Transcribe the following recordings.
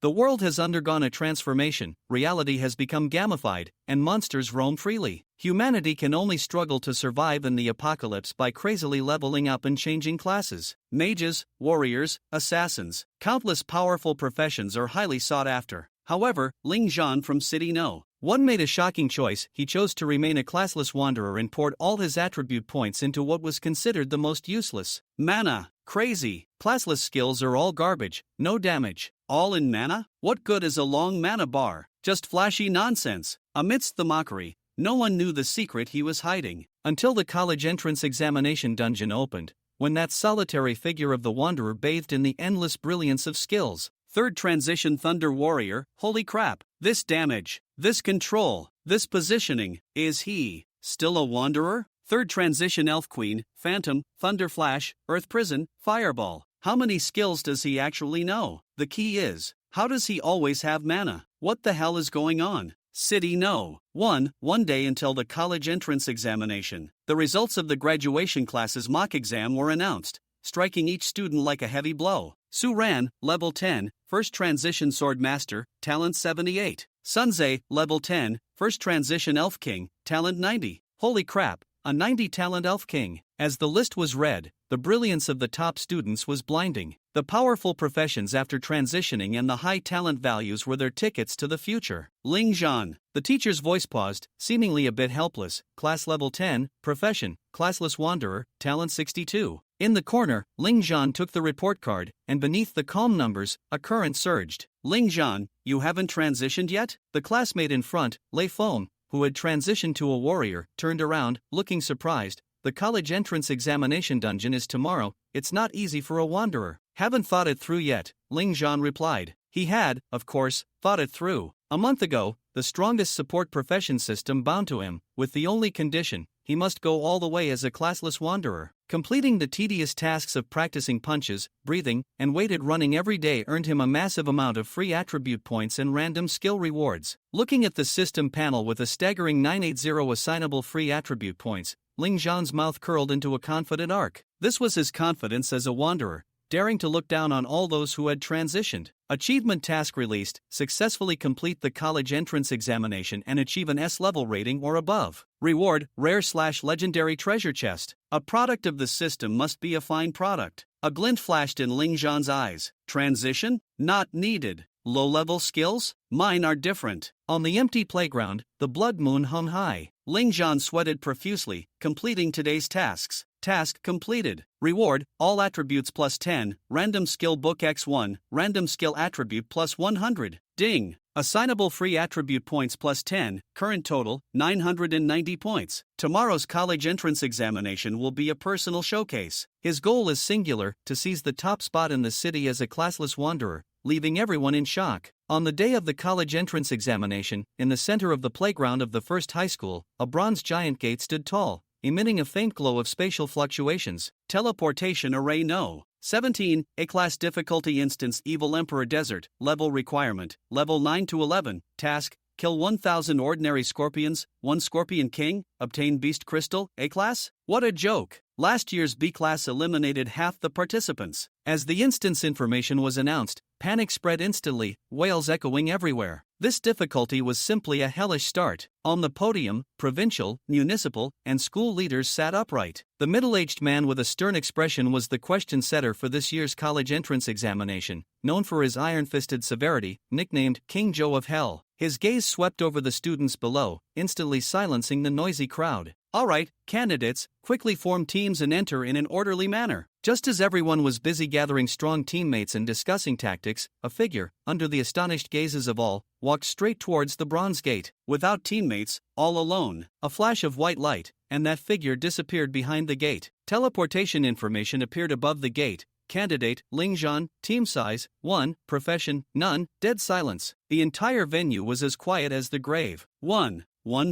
The world has undergone a transformation, reality has become gamified, and monsters roam freely. Humanity can only struggle to survive in the apocalypse by crazily leveling up and changing classes. Mages, warriors, assassins, countless powerful professions are highly sought after. However, Ling Zhan from City No. 1 made a shocking choice. He chose to remain a classless wanderer and poured all his attribute points into what was considered the most useless. Mana. Crazy. Classless skills are all garbage, no damage. All in mana? What good is a long mana bar? Just flashy nonsense. Amidst the mockery, no one knew the secret he was hiding. Until the college entrance examination dungeon opened, when that solitary figure of the wanderer bathed in the endless brilliance of skills. Third transition Thunder Warrior, holy crap, this damage, this control, this positioning, is he still a wanderer? Third transition Elf Queen, Phantom, Thunder Flash, Earth Prison, Fireball. How many skills does he actually know? The key is, how does he always have mana? What the hell is going on? City No. 1 day until the college entrance examination. The results of the graduation class's mock exam were announced, striking each student like a heavy blow. Su Ran, level 10, first transition sword master, talent 78. Sunze, level 10, first transition elf king, talent 90. Holy crap, a 90 talent elf king. As the list was read, the brilliance of the top students was blinding. The powerful professions after transitioning and the high talent values were their tickets to the future. Ling Zhan. The teacher's voice paused, seemingly a bit helpless. Class level 10, profession, classless wanderer, talent 62. In the corner, Ling Zhan took the report card, and beneath the calm numbers, a current surged. Ling Zhan, you haven't transitioned yet? The classmate in front, Lei Feng, who had transitioned to a warrior, turned around, looking surprised. The college entrance examination dungeon is tomorrow, it's not easy for a wanderer. Haven't thought it through yet, Ling Zhan replied. He had, of course, thought it through. A month ago, the strongest support profession system bound to him, with the only condition, he must go all the way as a classless wanderer. Completing the tedious tasks of practicing punches, breathing, and weighted running every day earned him a massive amount of free attribute points and random skill rewards. Looking at the system panel with a staggering 980 assignable free attribute points, Ling Zhan's mouth curled into a confident arc. This was his confidence as a wanderer, daring to look down on all those who had transitioned. Achievement task released, successfully complete the college entrance examination and achieve an S-level rating or above. Reward, rare/legendary treasure chest. A product of the system must be a fine product. A glint flashed in Ling Zhan's eyes. Transition? Not needed. Low-level skills? Mine are different. On the empty playground, the blood moon hung high. Ling Zhan sweated profusely, completing today's tasks. Task completed. Reward, all attributes plus 10, random skill book x1, random skill attribute plus 100. Ding. Assignable free attribute points plus 10, current total, 990 points. Tomorrow's college entrance examination will be a personal showcase. His goal is singular, to seize the top spot in the city as a classless wanderer, leaving everyone in shock. On the day of the college entrance examination, in the center of the playground of the first high school, a bronze giant gate stood tall, emitting a faint glow of spatial fluctuations. Teleportation Array No. 17, A-Class Difficulty Instance Evil Emperor Desert, Level Requirement, Level 9 to 11, Task, Kill 1,000 Ordinary Scorpions, 1 Scorpion King, Obtain Beast Crystal, A-Class? What a joke! Last year's B-Class eliminated half the participants. As the instance information was announced, panic spread instantly, wails echoing everywhere. This difficulty was simply a hellish start. On the podium, provincial, municipal, and school leaders sat upright. The middle-aged man with a stern expression was the question setter for this year's college entrance examination, known for his iron-fisted severity, nicknamed King Joe of Hell. His gaze swept over the students below, instantly silencing the noisy crowd. All right, candidates, quickly form teams and enter in an orderly manner. Just as everyone was busy gathering strong teammates and discussing tactics, a figure, under the astonished gazes of all, walked straight towards the bronze gate. Without teammates, all alone, a flash of white light, and that figure disappeared behind the gate. Teleportation information appeared above the gate. Candidate, Ling Zhan, team size, 1, profession, none, dead silence. The entire venue was as quiet as the grave. One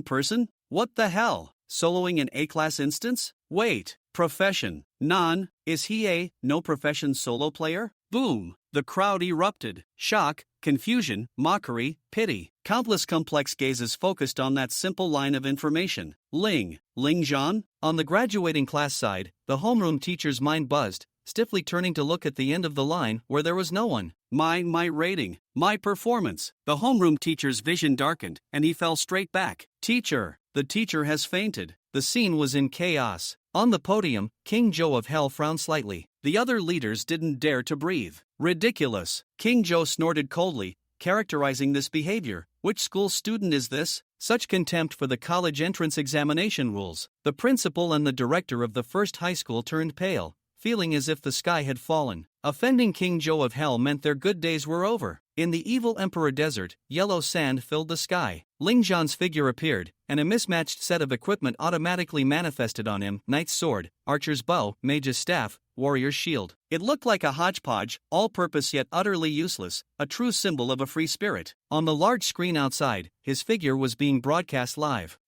person? What the hell? Soloing an A-Class instance? Wait, profession, non, is he a no profession solo player? Boom! The crowd erupted. Shock, confusion, mockery, pity. Countless complex gazes focused on that simple line of information. Ling Zhan? On the graduating class side, the homeroom teacher's mind buzzed, stiffly turning to look at the end of the line where there was no one. My rating, my performance. The homeroom teacher's vision darkened, and he fell straight back. Teacher, the teacher has fainted. The scene was in chaos. On the podium, King Joe of Hell frowned slightly. The other leaders didn't dare to breathe. Ridiculous. King Joe snorted coldly, characterizing this behavior. Which school student is this? Such contempt for the college entrance examination rules. The principal and the director of the first high school turned pale, feeling as if the sky had fallen. Offending King Joe of Hell meant their good days were over. In the evil Emperor Desert, yellow sand filled the sky. Ling Zhan's figure appeared, and a mismatched set of equipment automatically manifested on him: knight's sword, archer's bow, mage's staff, warrior's shield. It looked like a hodgepodge, all-purpose yet utterly useless, a true symbol of a free spirit. On the large screen outside, his figure was being broadcast live.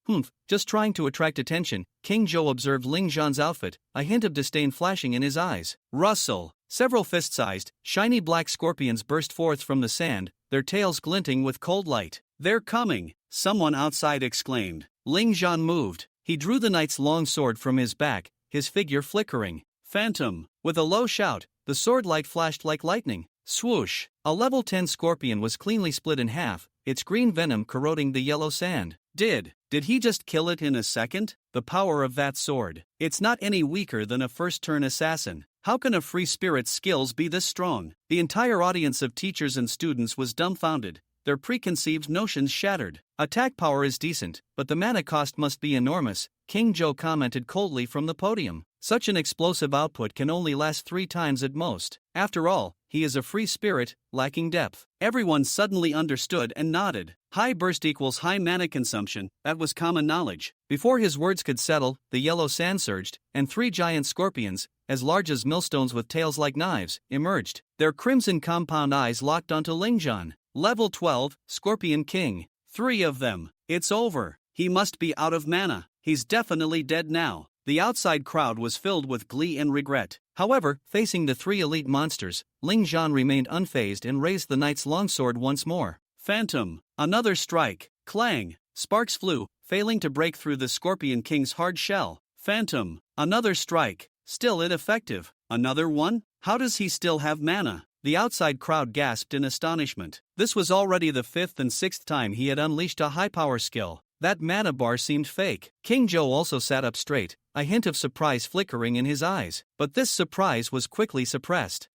Just trying to attract attention, King Joe observed Ling Zhan's outfit, a hint of disdain flashing in his eyes. Rustle! Several fist-sized, shiny black scorpions burst forth from the sand, their tails glinting with cold light. They're coming! Someone outside exclaimed. Ling Zhan moved. He drew the knight's long sword from his back, his figure flickering. Phantom! With a low shout, the sword light flashed like lightning. Swoosh! A level 10 scorpion was cleanly split in half, its green venom corroding the yellow sand. Did he just kill it in a second? The power of that sword. It's not any weaker than a first-turn assassin. How can a free spirit's skills be this strong? The entire audience of teachers and students was dumbfounded, their preconceived notions shattered. Attack power is decent, but the mana cost must be enormous, King Joe commented coldly from the podium. Such an explosive output can only last 3 times at most. After all, he is a free spirit, lacking depth. Everyone suddenly understood and nodded. High burst equals high mana consumption, that was common knowledge. Before his words could settle, the yellow sand surged, and 3 giant scorpions, as large as millstones with tails like knives, emerged. Their crimson compound eyes locked onto Ling Zhan. Level 12, Scorpion King. 3 of them. It's over. He must be out of mana. He's definitely dead now. The outside crowd was filled with glee and regret. However, facing the 3 elite monsters, Ling Zhan remained unfazed and raised the knight's longsword once more. Phantom! Another strike! Clang! Sparks flew, failing to break through the Scorpion King's hard shell. Phantom! Another strike! Still ineffective. Another one? How does he still have mana? The outside crowd gasped in astonishment. This was already the 5th and 6th time he had unleashed a high-power skill. That mana bar seemed fake. King Joe also sat up straight, a hint of surprise flickering in his eyes. But this surprise was quickly suppressed.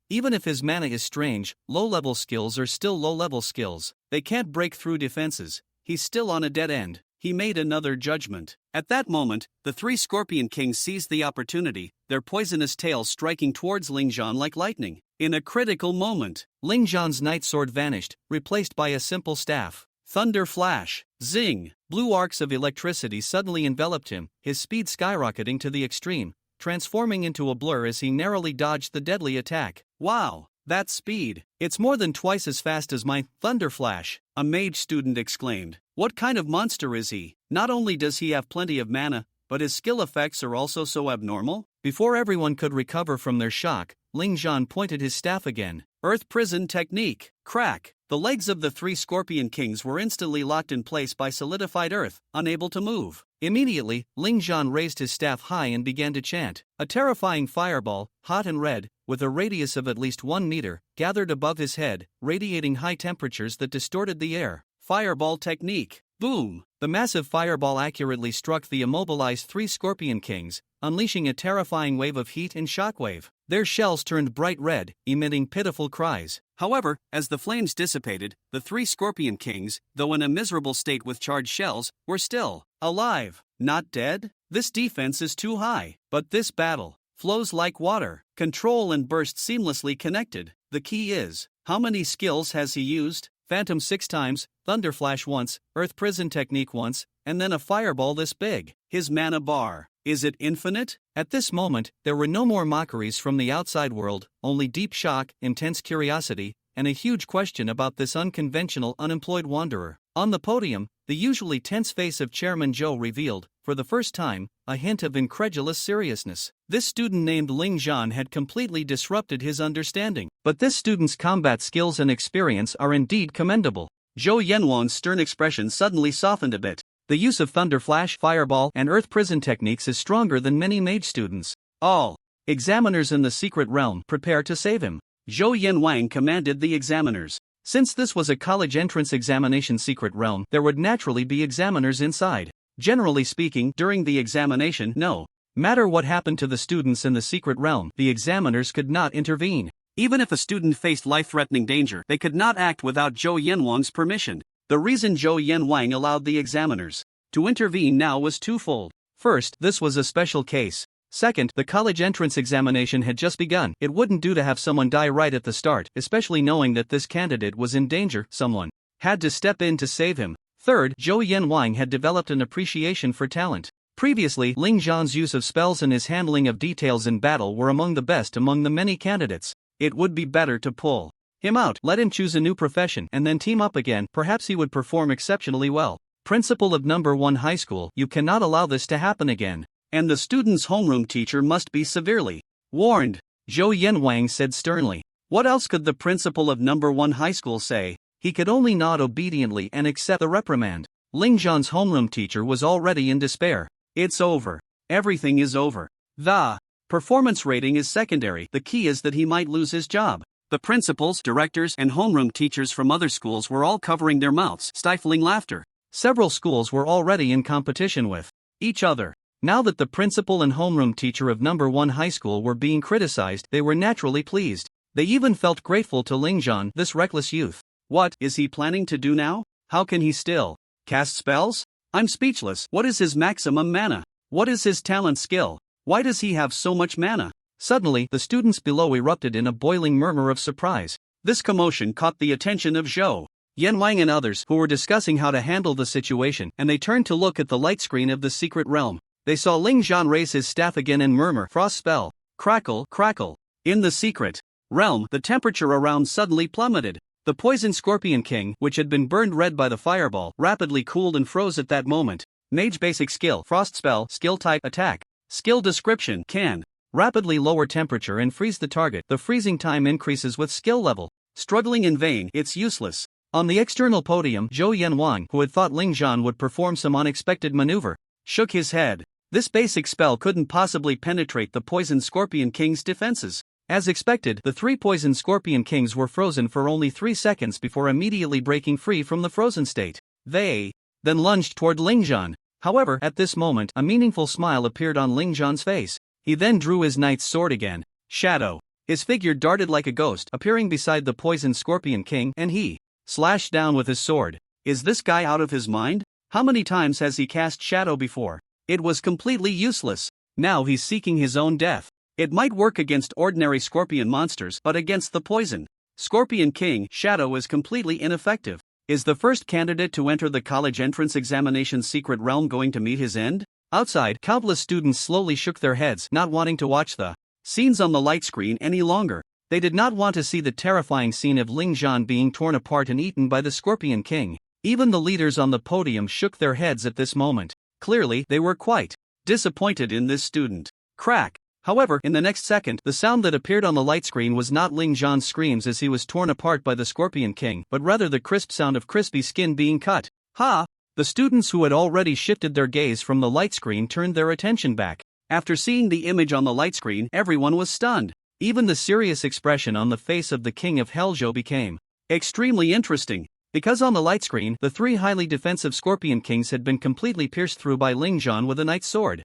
Even if his mana is strange, low-level skills are still low-level skills. They can't break through defenses. He's still on a dead end. He made another judgment. At that moment, the 3 Scorpion Kings seized the opportunity, their poisonous tails striking towards Ling Zhan like lightning. In a critical moment, Ling Zhan's knight sword vanished, replaced by a simple staff. Thunder flash! Zing! Blue arcs of electricity suddenly enveloped him, his speed skyrocketing to the extreme, transforming into a blur as he narrowly dodged the deadly attack. Wow! That speed! It's more than twice as fast as my thunder flash! A mage student exclaimed. What kind of monster is he? Not only does he have plenty of mana, but his skill effects are also so abnormal? Before everyone could recover from their shock, Ling Zhan pointed his staff again. Earth Prison Technique! Crack! The legs of the 3 Scorpion Kings were instantly locked in place by solidified earth, unable to move. Immediately, Ling Zhan raised his staff high and began to chant. A terrifying fireball, hot and red, with a radius of at least 1 meter, gathered above his head, radiating high temperatures that distorted the air. Fireball Technique! Boom! The massive fireball accurately struck the immobilized 3 Scorpion Kings, unleashing a terrifying wave of heat and shockwave. Their shells turned bright red, emitting pitiful cries. However, as the flames dissipated, the 3 Scorpion Kings, though in a miserable state with charged shells, were still alive. Not dead? This defense is too high. But this battle flows like water. Control and burst seamlessly connected. The key is, how many skills has he used? Phantom 6 times, Thunder Flash once, Earth Prison Technique once, and then a fireball this big. His mana bar. Is it infinite? At this moment, there were no more mockeries from the outside world, only deep shock, intense curiosity, and a huge question about this unconventional unemployed wanderer. On the podium, the usually tense face of Chairman Joe revealed, for the first time, a hint of incredulous seriousness. This student named Ling Zhan had completely disrupted his understanding. But this student's combat skills and experience are indeed commendable. Zhou Yanwan's stern expression suddenly softened a bit. The use of Thunder Flash, Fireball, and Earth Prison techniques is stronger than many mage students. All examiners in the secret realm prepare to save him. Zhou Yanwang commanded the examiners. Since this was a college entrance examination secret realm, there would naturally be examiners inside. Generally speaking, during the examination, no matter what happened to the students in the secret realm, the examiners could not intervene. Even if a student faced life-threatening danger, they could not act without Zhou Yanwang's permission. The reason Zhou Yanwang allowed the examiners to intervene now was twofold. First, this was a special case. Second, the college entrance examination had just begun. It wouldn't do to have someone die right at the start, especially knowing that this candidate was in danger. Someone had to step in to save him. Third, Zhou Yanwang had developed an appreciation for talent. Previously, Ling Zhan's use of spells and his handling of details in battle were among the best among the many candidates. It would be better to pull him out, let him choose a new profession, and then team up again. Perhaps he would perform exceptionally well. Principal of number 1 high school, you cannot allow this to happen again. And the student's homeroom teacher must be severely warned, Zhou Yanwang said sternly. What else could the principal of number 1 high school say? He could only nod obediently and accept the reprimand. Ling Zhan's homeroom teacher was already in despair. It's over. Everything is over. The performance rating is secondary. The key is that he might lose his job. The principals, directors, and homeroom teachers from other schools were all covering their mouths, stifling laughter. Several schools were already in competition with each other. Now that the principal and homeroom teacher of number 1 high school were being criticized, they were naturally pleased. They even felt grateful to Ling Zhan, this reckless youth. What is he planning to do now? How can he still cast spells? I'm speechless. What is his maximum mana? What is his talent skill? Why does he have so much mana? Suddenly, the students below erupted in a boiling murmur of surprise. This commotion caught the attention of Zhou Yanwang and others, who were discussing how to handle the situation, and they turned to look at the light screen of the secret realm. They saw Ling Zhan raise his staff again and murmur, "Frost spell. Crackle, crackle." In the secret realm, the temperature around suddenly plummeted. The poison Scorpion King, which had been burned red by the fireball, rapidly cooled and froze at that moment. Mage basic skill, Frost spell, skill type, attack. Skill description, can rapidly lower temperature and freeze the target. The freezing time increases with skill level. Struggling in vain, it's useless. On the external podium, Zhou Yanwang, who had thought Ling Zhan would perform some unexpected maneuver, shook his head. This basic spell couldn't possibly penetrate the poison Scorpion King's defenses. As expected, the 3 poison Scorpion Kings were frozen for only 3 seconds before immediately breaking free from the frozen state. They then lunged toward Ling Zhan. However, at this moment, a meaningful smile appeared on Ling Zhan's face. He then drew his knight's sword again. Shadow. His figure darted like a ghost, appearing beside the poison Scorpion King, and he slashed down with his sword. Is this guy out of his mind? How many times has he cast shadow before? It was completely useless. Now he's seeking his own death. It might work against ordinary scorpion monsters, but against the poison Scorpion King, shadow is completely ineffective. Is the first candidate to enter the college entrance examination secret realm going to meet his end? Outside, countless students slowly shook their heads, not wanting to watch the scenes on the light screen any longer. They did not want to see the terrifying scene of Ling Zhan being torn apart and eaten by the Scorpion King. Even the leaders on the podium shook their heads at this moment. Clearly, they were quite disappointed in this student. Crack. However, in the next second, the sound that appeared on the light screen was not Ling Zhan's screams as he was torn apart by the Scorpion King, but rather the crisp sound of crispy skin being cut. Ha! The students who had already shifted their gaze from the light screen turned their attention back. After seeing the image on the light screen, everyone was stunned. Even the serious expression on the face of the King of Hellzhou became extremely interesting. Because on the light screen, the 3 highly defensive Scorpion Kings had been completely pierced through by Ling Zhan with a knight's sword.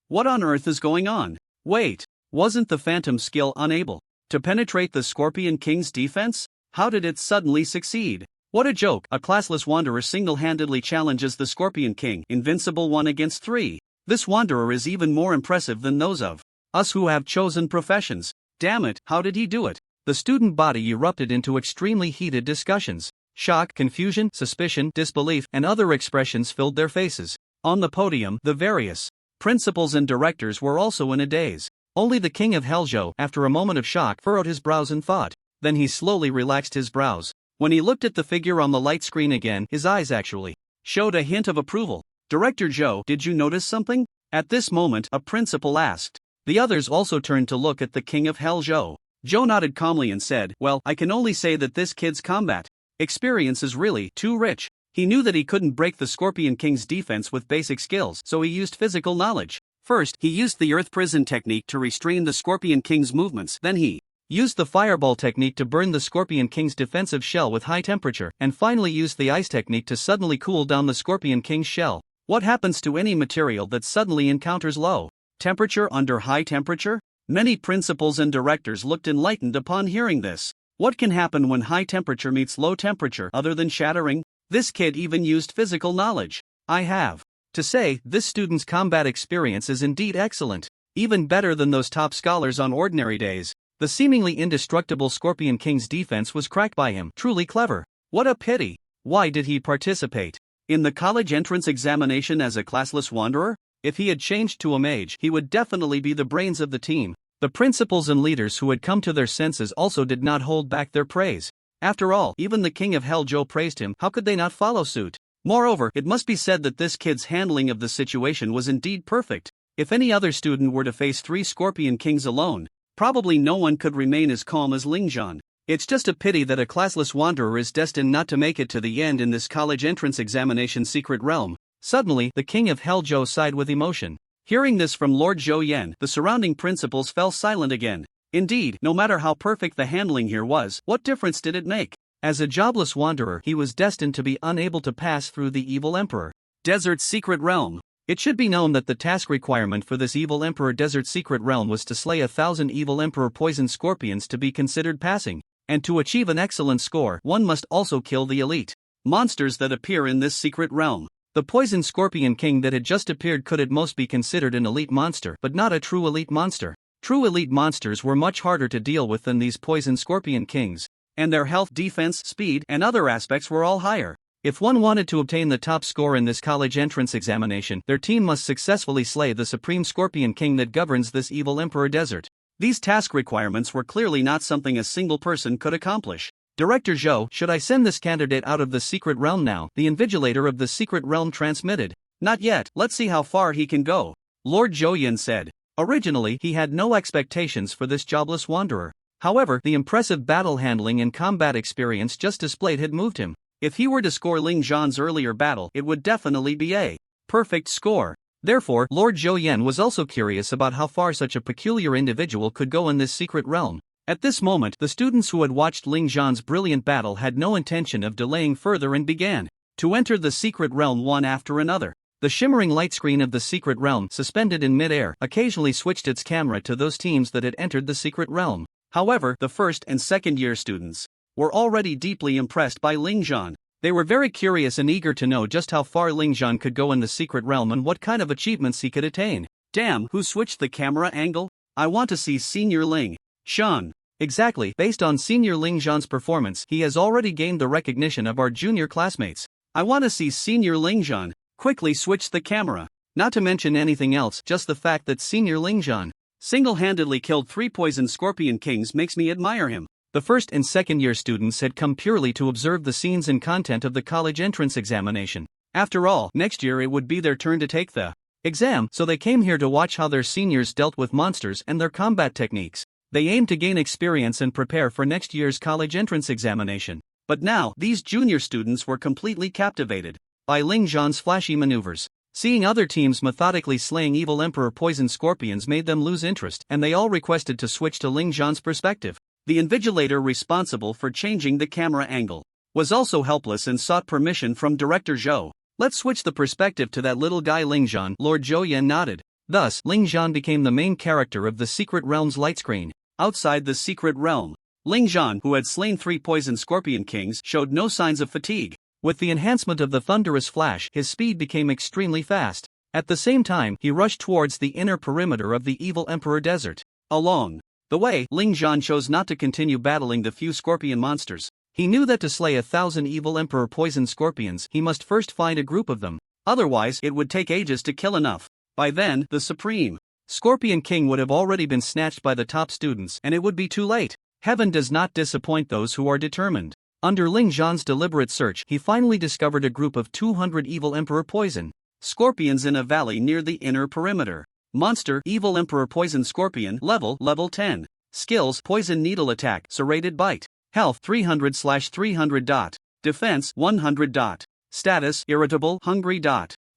What on earth is going on? Wait, wasn't the Phantom skill unable to penetrate the Scorpion King's defense? How did it suddenly succeed? What a joke! A classless wanderer single-handedly challenges the Scorpion King, invincible 1 against 3. This wanderer is even more impressive than those of us who have chosen professions. Damn it, how did he do it? The student body erupted into extremely heated discussions. Shock, confusion, suspicion, disbelief, and other expressions filled their faces. On the podium, the various principals and directors were also in a daze. Only the King of Hellzhou, after a moment of shock, furrowed his brows in thought. Then he slowly relaxed his brows. When he looked at the figure on the light screen again, his eyes actually showed a hint of approval. Director Zhou, did you notice something? At this moment, a principal asked. The others also turned to look at the King of Hellzhou. Zhou nodded calmly and said, "Well, I can only say that this kid's combat experience is really too rich." He knew that he couldn't break the Scorpion King's defense with basic skills, so he used physical knowledge. First, he used the Earth Prison technique to restrain the Scorpion King's movements, then he Used the fireball technique to burn the Scorpion King's defensive shell with high temperature, and finally used the ice technique to suddenly cool down the Scorpion King's shell. What happens to any material that suddenly encounters low temperature under high temperature? Many principals and directors looked enlightened upon hearing this. What can happen when high temperature meets low temperature other than shattering? This kid even used physical knowledge. I have to say, this student's combat experience is indeed excellent. Even better than those top scholars on ordinary days. The seemingly indestructible Scorpion King's defense was cracked by him. Truly clever. What a pity. Why did he participate in the college entrance examination as a classless wanderer? If he had changed to a mage, he would definitely be the brains of the team. The principals and leaders who had come to their senses also did not hold back their praise. After all, even the King of Hell Joe praised him. How could they not follow suit? Moreover, it must be said that this kid's handling of the situation was indeed perfect. If any other student were to face 3 Scorpion Kings alone, probably no one could remain as calm as Lingzhan. It's just a pity that a classless wanderer is destined not to make it to the end in this college entrance examination secret realm. Suddenly, the King of Hell Joe sighed with emotion. Hearing this from Lord Zhou Yan, the surrounding principals fell silent again. Indeed, no matter how perfect the handling here was, what difference did it make? As a jobless wanderer, he was destined to be unable to pass through the evil emperor Desert's secret realm. It should be known that the task requirement for this evil Emperor Desert secret realm was to slay 1,000 evil Emperor poison scorpions to be considered passing, and to achieve an excellent score, one must also kill the elite monsters that appear in this secret realm. The poison Scorpion King that had just appeared could at most be considered an elite monster, but not a true elite monster. True elite monsters were much harder to deal with than these poison Scorpion Kings, and their health, defense, speed, and other aspects were all higher. If one wanted to obtain the top score in this college entrance examination, their team must successfully slay the supreme Scorpion King that governs this evil Emperor Desert. These task requirements were clearly not something a single person could accomplish. Director Zhou, should I send this candidate out of the secret realm now? The invigilator of the secret realm transmitted. Not yet, let's see how far he can go. Lord Zhou Yan said. Originally, he had no expectations for this jobless wanderer. However, the impressive battle handling and combat experience just displayed had moved him. If he were to score Ling Zhan's earlier battle, it would definitely be a perfect score. Therefore, Lord Zhou Yan was also curious about how far such a peculiar individual could go in this secret realm. At this moment, the students who had watched Ling Zhan's brilliant battle had no intention of delaying further and began to enter the secret realm one after another. The shimmering light screen of the secret realm, suspended in mid-air, occasionally switched its camera to those teams that had entered the secret realm. However, the first and second year students were already deeply impressed by Ling Zhan. They were very curious and eager to know just how far Ling Zhan could go in the secret realm and what kind of achievements he could attain. Damn, who switched the camera angle? I want to see Senior Ling Zhan. Exactly, based on Senior Ling Zhan's performance, he has already gained the recognition of our junior classmates. I want to see Senior Ling Zhan. Quickly switch the camera. Not to mention anything else, just the fact that Senior Ling Zhan single-handedly killed 3 poison Scorpion Kings makes me admire him. The first and second year students had come purely to observe the scenes and content of the college entrance examination. After all, next year it would be their turn to take the exam, so they came here to watch how their seniors dealt with monsters and their combat techniques. They aimed to gain experience and prepare for next year's college entrance examination. But now, these junior students were completely captivated by Ling Zhan's flashy maneuvers. Seeing other teams methodically slaying evil Emperor poison scorpions made them lose interest, and they all requested to switch to Ling Zhan's perspective. The invigilator responsible for changing the camera angle was also helpless and sought permission from Director Zhou. Let's switch the perspective to that little guy Ling Zhan. Lord Zhou Yan nodded. Thus, Ling Zhan became the main character of the secret realm's light screen. Outside the secret realm, Ling Zhan, who had slain 3 poison Scorpion Kings, showed no signs of fatigue. With the enhancement of the thunderous flash, his speed became extremely fast. At the same time, he rushed towards the inner perimeter of the evil Emperor Desert. Along the way, Ling Zhan chose not to continue battling the few scorpion monsters. He knew that to slay 1,000 evil Emperor poison scorpions, he must first find a group of them. Otherwise, it would take ages to kill enough. By then, the supreme Scorpion King would have already been snatched by the top students, and it would be too late. Heaven does not disappoint those who are determined. Under Ling Zhan's deliberate search, he finally discovered a group of 200 evil Emperor poison scorpions in a valley near the inner perimeter. Monster, Evil Emperor Poison Scorpion, level 10. Skills, Poison Needle Attack, Serrated Bite. Health, 300/300. Defense, 100. Status, Irritable, Hungry.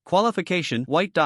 Qualification, White.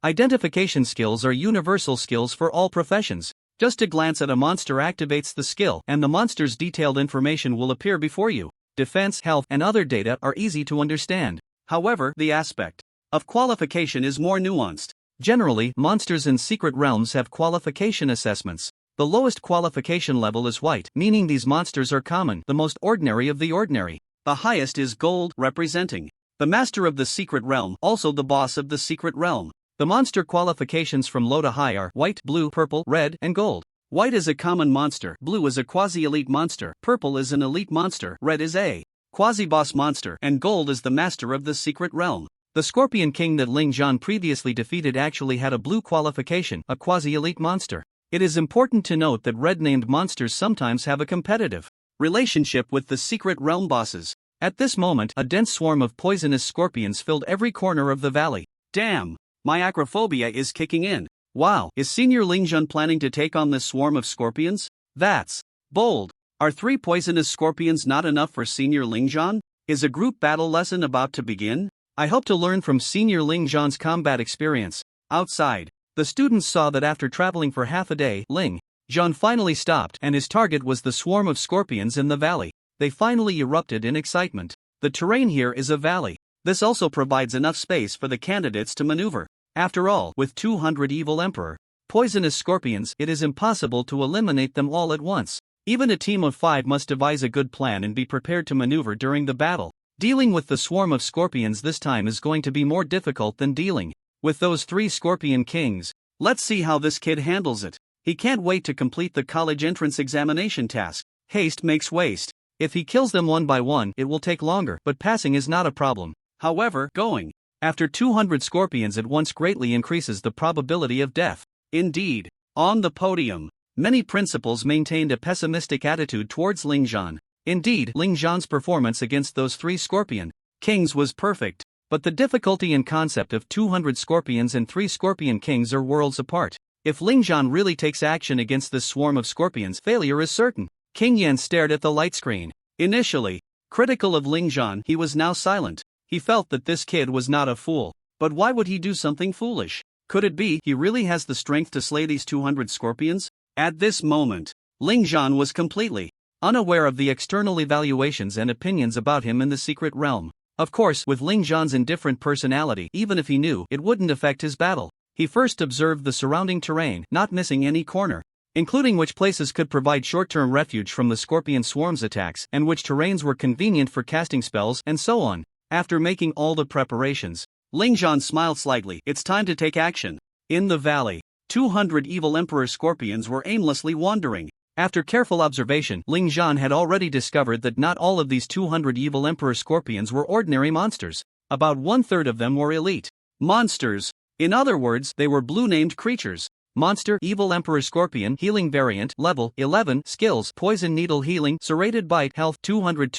Identification skills are universal skills for all professions. Just a glance at a monster activates the skill, and the monster's detailed information will appear before you. Defense, health, and other data are easy to understand. However, the aspect of qualification is more nuanced. Generally, monsters in secret realms have qualification assessments. The lowest qualification level is white, meaning these monsters are common, the most ordinary of the ordinary. The highest is gold, representing the master of the secret realm, also the boss of the secret realm. The monster qualifications from low to high are white, blue, purple, red, and gold. White is a common monster, blue is a quasi-elite monster, purple is an elite monster, red is a quasi-boss monster, and gold is the master of the secret realm. The Scorpion King that Ling Zhan previously defeated actually had a blue qualification, a quasi-elite monster. It is important to note that red-named monsters sometimes have a competitive relationship with the secret realm bosses. At this moment, a dense swarm of poisonous scorpions filled every corner of the valley. Damn! My acrophobia is kicking in. Wow, is Senior Ling Zhan planning to take on this swarm of scorpions? That's bold. Are 3 poisonous scorpions not enough for Senior Ling Zhan? Is a group battle lesson about to begin? I hope to learn from Senior Ling Zhan's combat experience. Outside, the students saw that after traveling for half a day, Ling Zhan finally stopped, and his target was the swarm of scorpions in the valley. They finally erupted in excitement. The terrain here is a valley. This also provides enough space for the candidates to maneuver. After all, with 200 evil emperor poisonous scorpions, it is impossible to eliminate them all at once. Even a team of 5 must devise a good plan and be prepared to maneuver during the battle. Dealing with the swarm of scorpions this time is going to be more difficult than dealing with those 3 scorpion kings. Let's see how this kid handles it. He can't wait to complete the college entrance examination task. Haste makes waste. If he kills them one by one, it will take longer, but passing is not a problem. However, going after 200 scorpions at once greatly increases the probability of death. Indeed, on the podium, many principals maintained a pessimistic attitude towards Ling Zhan. Indeed, Ling Zhan's performance against those 3 scorpion kings was perfect, but the difficulty and concept of 200 scorpions and 3 scorpion kings are worlds apart. If Ling Zhan really takes action against this swarm of scorpions, failure is certain. King Yan stared at the light screen. Initially critical of Ling Zhan, he was now silent. He felt that this kid was not a fool. But why would he do something foolish? Could it be he really has the strength to slay these 200 scorpions? At this moment, Ling Zhan was completely unaware of the external evaluations and opinions about him in the secret realm. Of course, with Ling Zhan's indifferent personality, even if he knew, it wouldn't affect his battle. He first observed the surrounding terrain, not missing any corner, including which places could provide short-term refuge from the scorpion swarm's attacks, and which terrains were convenient for casting spells, and so on. After making all the preparations, Ling Zhan smiled slightly. It's time to take action. In the valley, 200 evil emperor scorpions were aimlessly wandering. After careful observation, Ling Zhan had already discovered that not all of these 200 evil emperor scorpions were ordinary monsters. About 1/3 of them were elite monsters. In other words, they were blue-named creatures. Monster, Evil Emperor Scorpion, Healing Variant, Level 11, Skills, Poison Needle Healing, Serrated Bite, Health 200,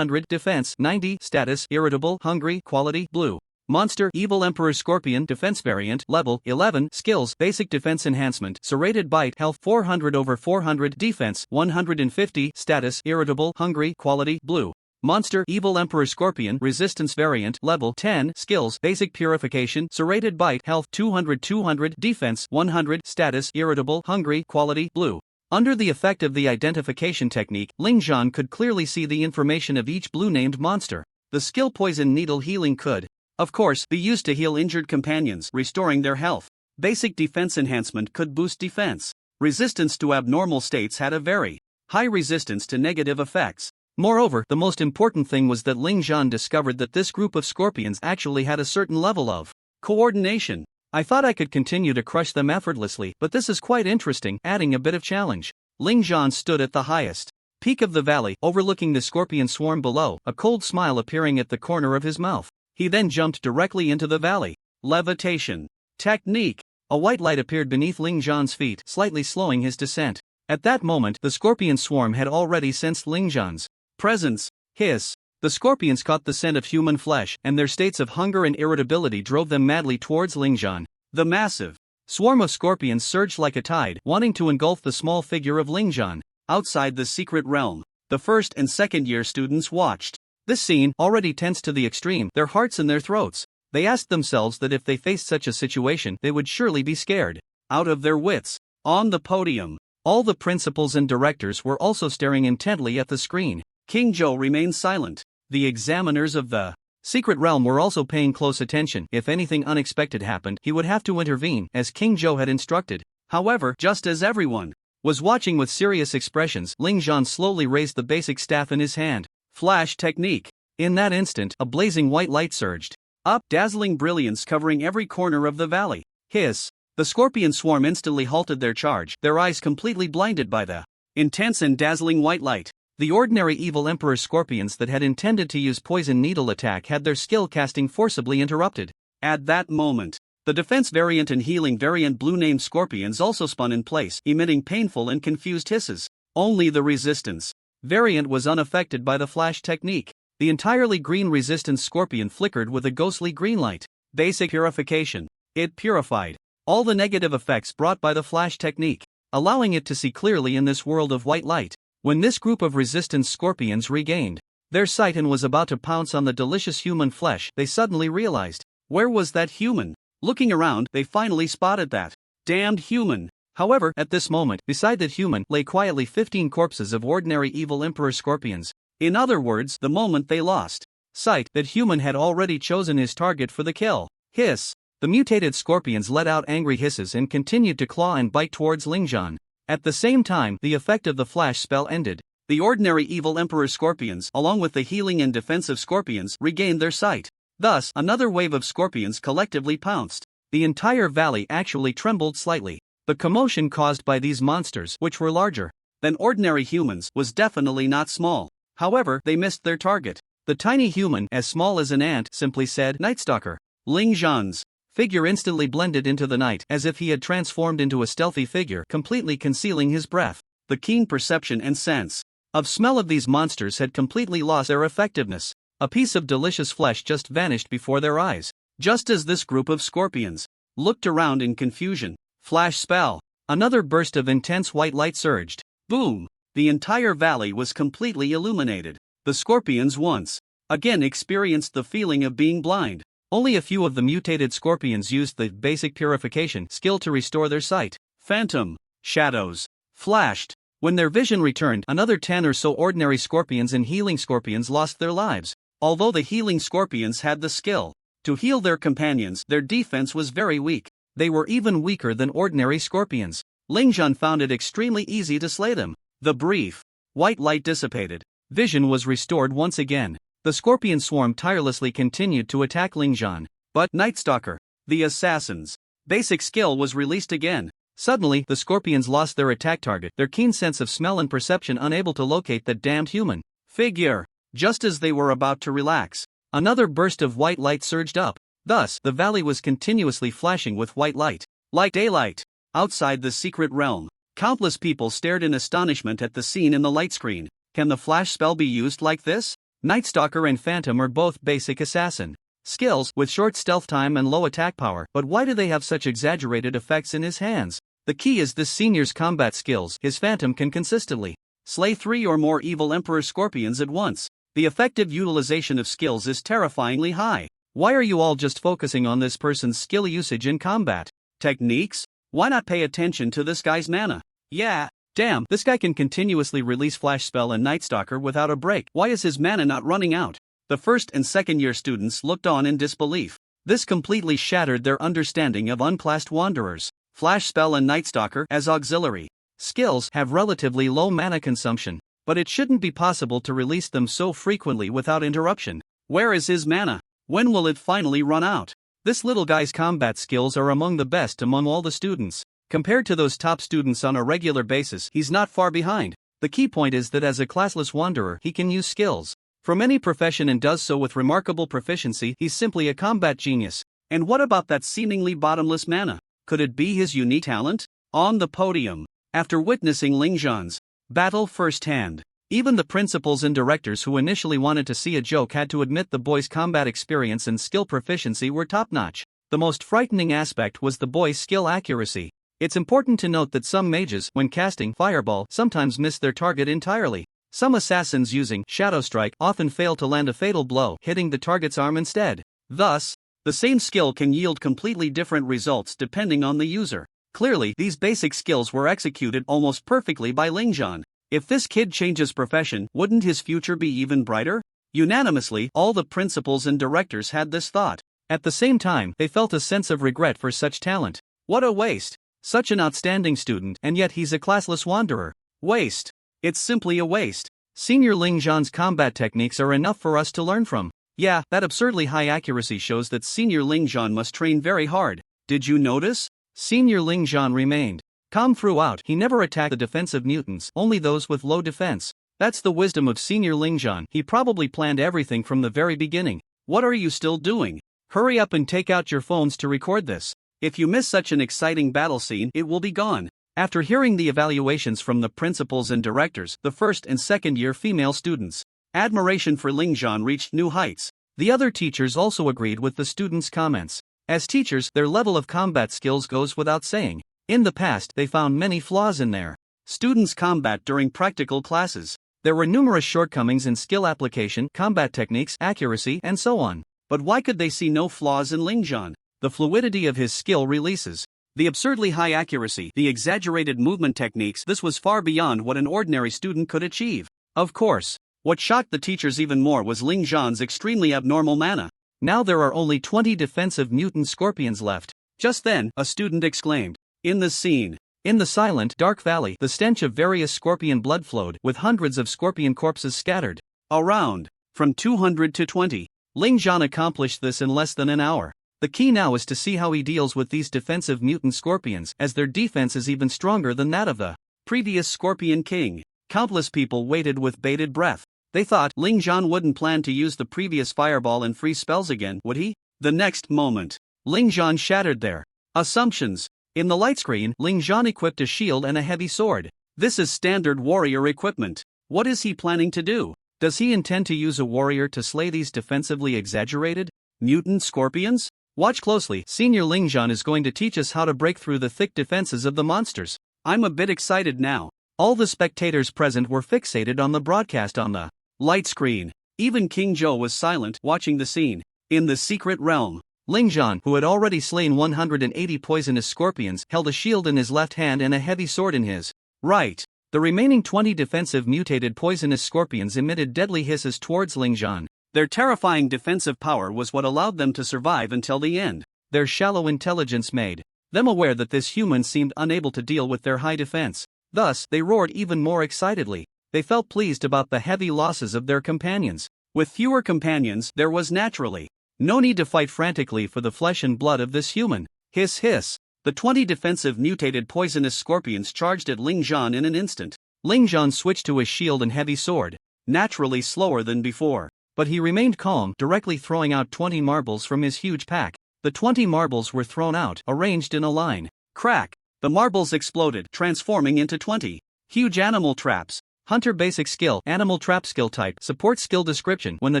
Defense 90, Status, Irritable, Hungry, Quality, Blue. Monster, Evil Emperor Scorpion, Defense Variant, Level 11, Skills, Basic Defense Enhancement, Serrated Bite, Health 400/400, Defense 150, Status, Irritable, Hungry, Quality, Blue. Monster, Evil Emperor Scorpion, Resistance Variant, Level 10, Skills, Basic Purification, Serrated Bite, Health 200, Defense 100, Status, Irritable, Hungry, Quality, Blue. Under the effect of the identification technique, Ling Zhan could clearly see the information of each blue-named monster. The skill Poison Needle Healing could, of course, be used to heal injured companions, restoring their health. Basic Defense Enhancement could boost defense. Resistance to abnormal states had a very high resistance to negative effects. Moreover, the most important thing was that Ling Zhan discovered that this group of scorpions actually had a certain level of coordination. I thought I could continue to crush them effortlessly, but this is quite interesting, adding a bit of challenge. Ling Zhan stood at the highest peak of the valley, overlooking the scorpion swarm below, a cold smile appearing at the corner of his mouth. He then jumped directly into the valley. Levitation technique. A white light appeared beneath Ling Zhan's feet, slightly slowing his descent. At that moment, the scorpion swarm had already sensed Ling Zhan's presence. Hiss. The scorpions caught the scent of human flesh, and their states of hunger and irritability drove them madly towards Ling Zhan. The massive swarm of scorpions surged like a tide, wanting to engulf the small figure of Ling Zhan. Outside the secret realm, the first and second year students watched. This scene, already tense to the extreme, their hearts in their throats. They asked themselves that if they faced such a situation, they would surely be scared out of their wits. On the podium, All the principals and directors were also staring intently at the screen. King Zhou remained silent. The examiners of the secret realm were also paying close attention. If anything unexpected happened, he would have to intervene, as King Zhou had instructed. However, just as everyone was watching with serious expressions, Ling Zhan slowly raised the basic staff in his hand. Flash technique. In that instant, a blazing white light surged up, dazzling brilliance covering every corner of the valley. Hiss. The scorpion swarm instantly halted their charge, their eyes completely blinded by the intense and dazzling white light. The ordinary evil emperor scorpions that had intended to use poison needle attack had their skill casting forcibly interrupted. At that moment, the defense variant and healing variant blue-named scorpions also spun in place, emitting painful and confused hisses. Only the resistance variant was unaffected by the flash technique. The entirely green resistance scorpion flickered with a ghostly green light. Basic purification. It purified all the negative effects brought by the flash technique, allowing it to see clearly in this world of white light. When this group of resistance scorpions regained their sight and was about to pounce on the delicious human flesh, they suddenly realized, where was that human? Looking around, they finally spotted that damned human. However, at this moment, beside that human lay quietly 15 corpses of ordinary evil emperor scorpions. In other words, the moment they lost sight, that human had already chosen his target for the kill. Hiss. The mutated scorpions let out angry hisses and continued to claw and bite towards Ling Zhan. At the same time, the effect of the flash spell ended. The ordinary evil emperor scorpions, along with the healing and defensive scorpions, regained their sight. Thus, another wave of scorpions collectively pounced. The entire valley actually trembled slightly. The commotion caused by these monsters, which were larger than ordinary humans, was definitely not small. However, they missed their target. The tiny human, as small as an ant, simply said, "Nightstalker." Ling Zhan's figure instantly blended into the night, as if he had transformed into a stealthy figure, completely concealing his breath. The keen perception and sense of smell of these monsters had completely lost their effectiveness. A piece of delicious flesh just vanished before their eyes. Just as this group of scorpions looked around in confusion, flash spell. Another burst of intense white light surged. Boom! The entire valley was completely illuminated. The scorpions once again experienced the feeling of being blind. Only a few of the mutated scorpions used the basic purification skill to restore their sight. Phantom shadows flashed. When their vision returned, another 10 or so ordinary scorpions and healing scorpions lost their lives. Although the healing scorpions had the skill to heal their companions, their defense was very weak. They were even weaker than ordinary scorpions. Ling Zhan found it extremely easy to slay them. The brief white light dissipated. Vision was restored once again. The scorpion swarm tirelessly continued to attack Ling Zhan. But Nightstalker, the assassin's basic skill, was released again. Suddenly, the scorpions lost their attack target, their keen sense of smell and perception unable to locate the damned human figure. Just as they were about to relax, another burst of white light surged up. Thus, the valley was continuously flashing with white light, like daylight. Outside the secret realm, countless people stared in astonishment at the scene in the light screen. Can the flash spell be used like this? Nightstalker and Phantom are both basic assassin skills with short stealth time and low attack power, but why do they have such exaggerated effects in his hands? The key is this senior's combat skills. His Phantom can consistently slay 3 or more evil emperor scorpions at once. The effective utilization of skills is terrifyingly high. Why are you all just focusing on this person's skill usage in combat techniques? Why not pay attention to this guy's mana? Yeah. Damn, this guy can continuously release Flash Spell and Nightstalker without a break. Why is his mana not running out? The first and second year students looked on in disbelief. This completely shattered their understanding of unclassed wanderers. Flash Spell and Nightstalker, as auxiliary skills, have relatively low mana consumption, but it shouldn't be possible to release them so frequently without interruption. Where is his mana? When will it finally run out? This little guy's combat skills are among the best among all the students. Compared to those top students on a regular basis, he's not far behind. The key point is that as a classless wanderer, he can use skills from any profession and does so with remarkable proficiency. He's simply a combat genius. And what about that seemingly bottomless mana? Could it be his unique talent? On the podium, after witnessing Ling Zhan's battle firsthand, even the principals and directors who initially wanted to see a joke had to admit the boy's combat experience and skill proficiency were top-notch. The most frightening aspect was the boy's skill accuracy. It's important to note that some mages, when casting Fireball, sometimes miss their target entirely. Some assassins using Shadow Strike often fail to land a fatal blow, hitting the target's arm instead. Thus, the same skill can yield completely different results depending on the user. Clearly, these basic skills were executed almost perfectly by Ling Zhan. If this kid changes profession, wouldn't his future be even brighter? Unanimously, all the principals and directors had this thought. At the same time, they felt a sense of regret for such talent. What a waste! Such an outstanding student, and yet he's a classless wanderer. Waste. It's simply a waste. Senior Ling Zhan's combat techniques are enough for us to learn from. Yeah, that absurdly high accuracy shows that Senior Ling Zhan must train very hard. Did you notice? Senior Ling Zhan remained calm throughout. He never attacked the defensive mutants, only those with low defense. That's the wisdom of Senior Ling Zhan. He probably planned everything from the very beginning. What are you still doing? Hurry up and take out your phones to record this. If you miss such an exciting battle scene, it will be gone. After hearing the evaluations from the principals and directors, the first and second year female students' admiration for Ling Zhan reached new heights. The other teachers also agreed with the students' comments. As teachers, their level of combat skills goes without saying. In the past, they found many flaws in their students' combat during practical classes. There were numerous shortcomings in skill application, combat techniques, accuracy, and so on. But why could they see no flaws in Ling Zhan? The fluidity of his skill releases, the absurdly high accuracy, the exaggerated movement techniques, this was far beyond what an ordinary student could achieve. Of course, what shocked the teachers even more was Ling Zhan's extremely abnormal mana. Now there are only 20 defensive mutant scorpions left. Just then, a student exclaimed, "In the scene." In the silent, dark valley, the stench of various scorpion blood flowed, with hundreds of scorpion corpses scattered around. From 200 to 20. Ling Zhan accomplished this in less than an hour. The key now is to see how he deals with these defensive mutant scorpions, as their defense is even stronger than that of the previous Scorpion King. Countless people waited with bated breath. They thought Ling Zhan wouldn't plan to use the previous fireball and freeze spells again, would he? The next moment, Ling Zhan shattered their assumptions. In the light screen, Ling Zhan equipped a shield and a heavy sword. This is standard warrior equipment. What is he planning to do? Does he intend to use a warrior to slay these defensively exaggerated mutant scorpions? Watch closely. Senior Ling Zhan is going to teach us how to break through the thick defenses of the monsters. I'm a bit excited now. All the spectators present were fixated on the broadcast on the light screen. Even King Zhou was silent, watching the scene. In the secret realm, Ling Zhan, who had already slain 180 poisonous scorpions, held a shield in his left hand and a heavy sword in his right. The remaining 20 defensive mutated poisonous scorpions emitted deadly hisses towards Ling Zhan. Their terrifying defensive power was what allowed them to survive until the end. Their shallow intelligence made them aware that this human seemed unable to deal with their high defense. Thus, they roared even more excitedly. They felt pleased about the heavy losses of their companions. With fewer companions, there was naturally no need to fight frantically for the flesh and blood of this human. Hiss hiss. The 20 defensive mutated poisonous scorpions charged at Ling Zhan in an instant. Ling Zhan switched to his shield and heavy sword, naturally slower than before. But he remained calm, directly throwing out 20 marbles from his huge pack. The 20 marbles were thrown out, arranged in a line. Crack! The marbles exploded, transforming into 20 huge animal traps. Hunter basic skill, animal trap skill type, support skill description. When the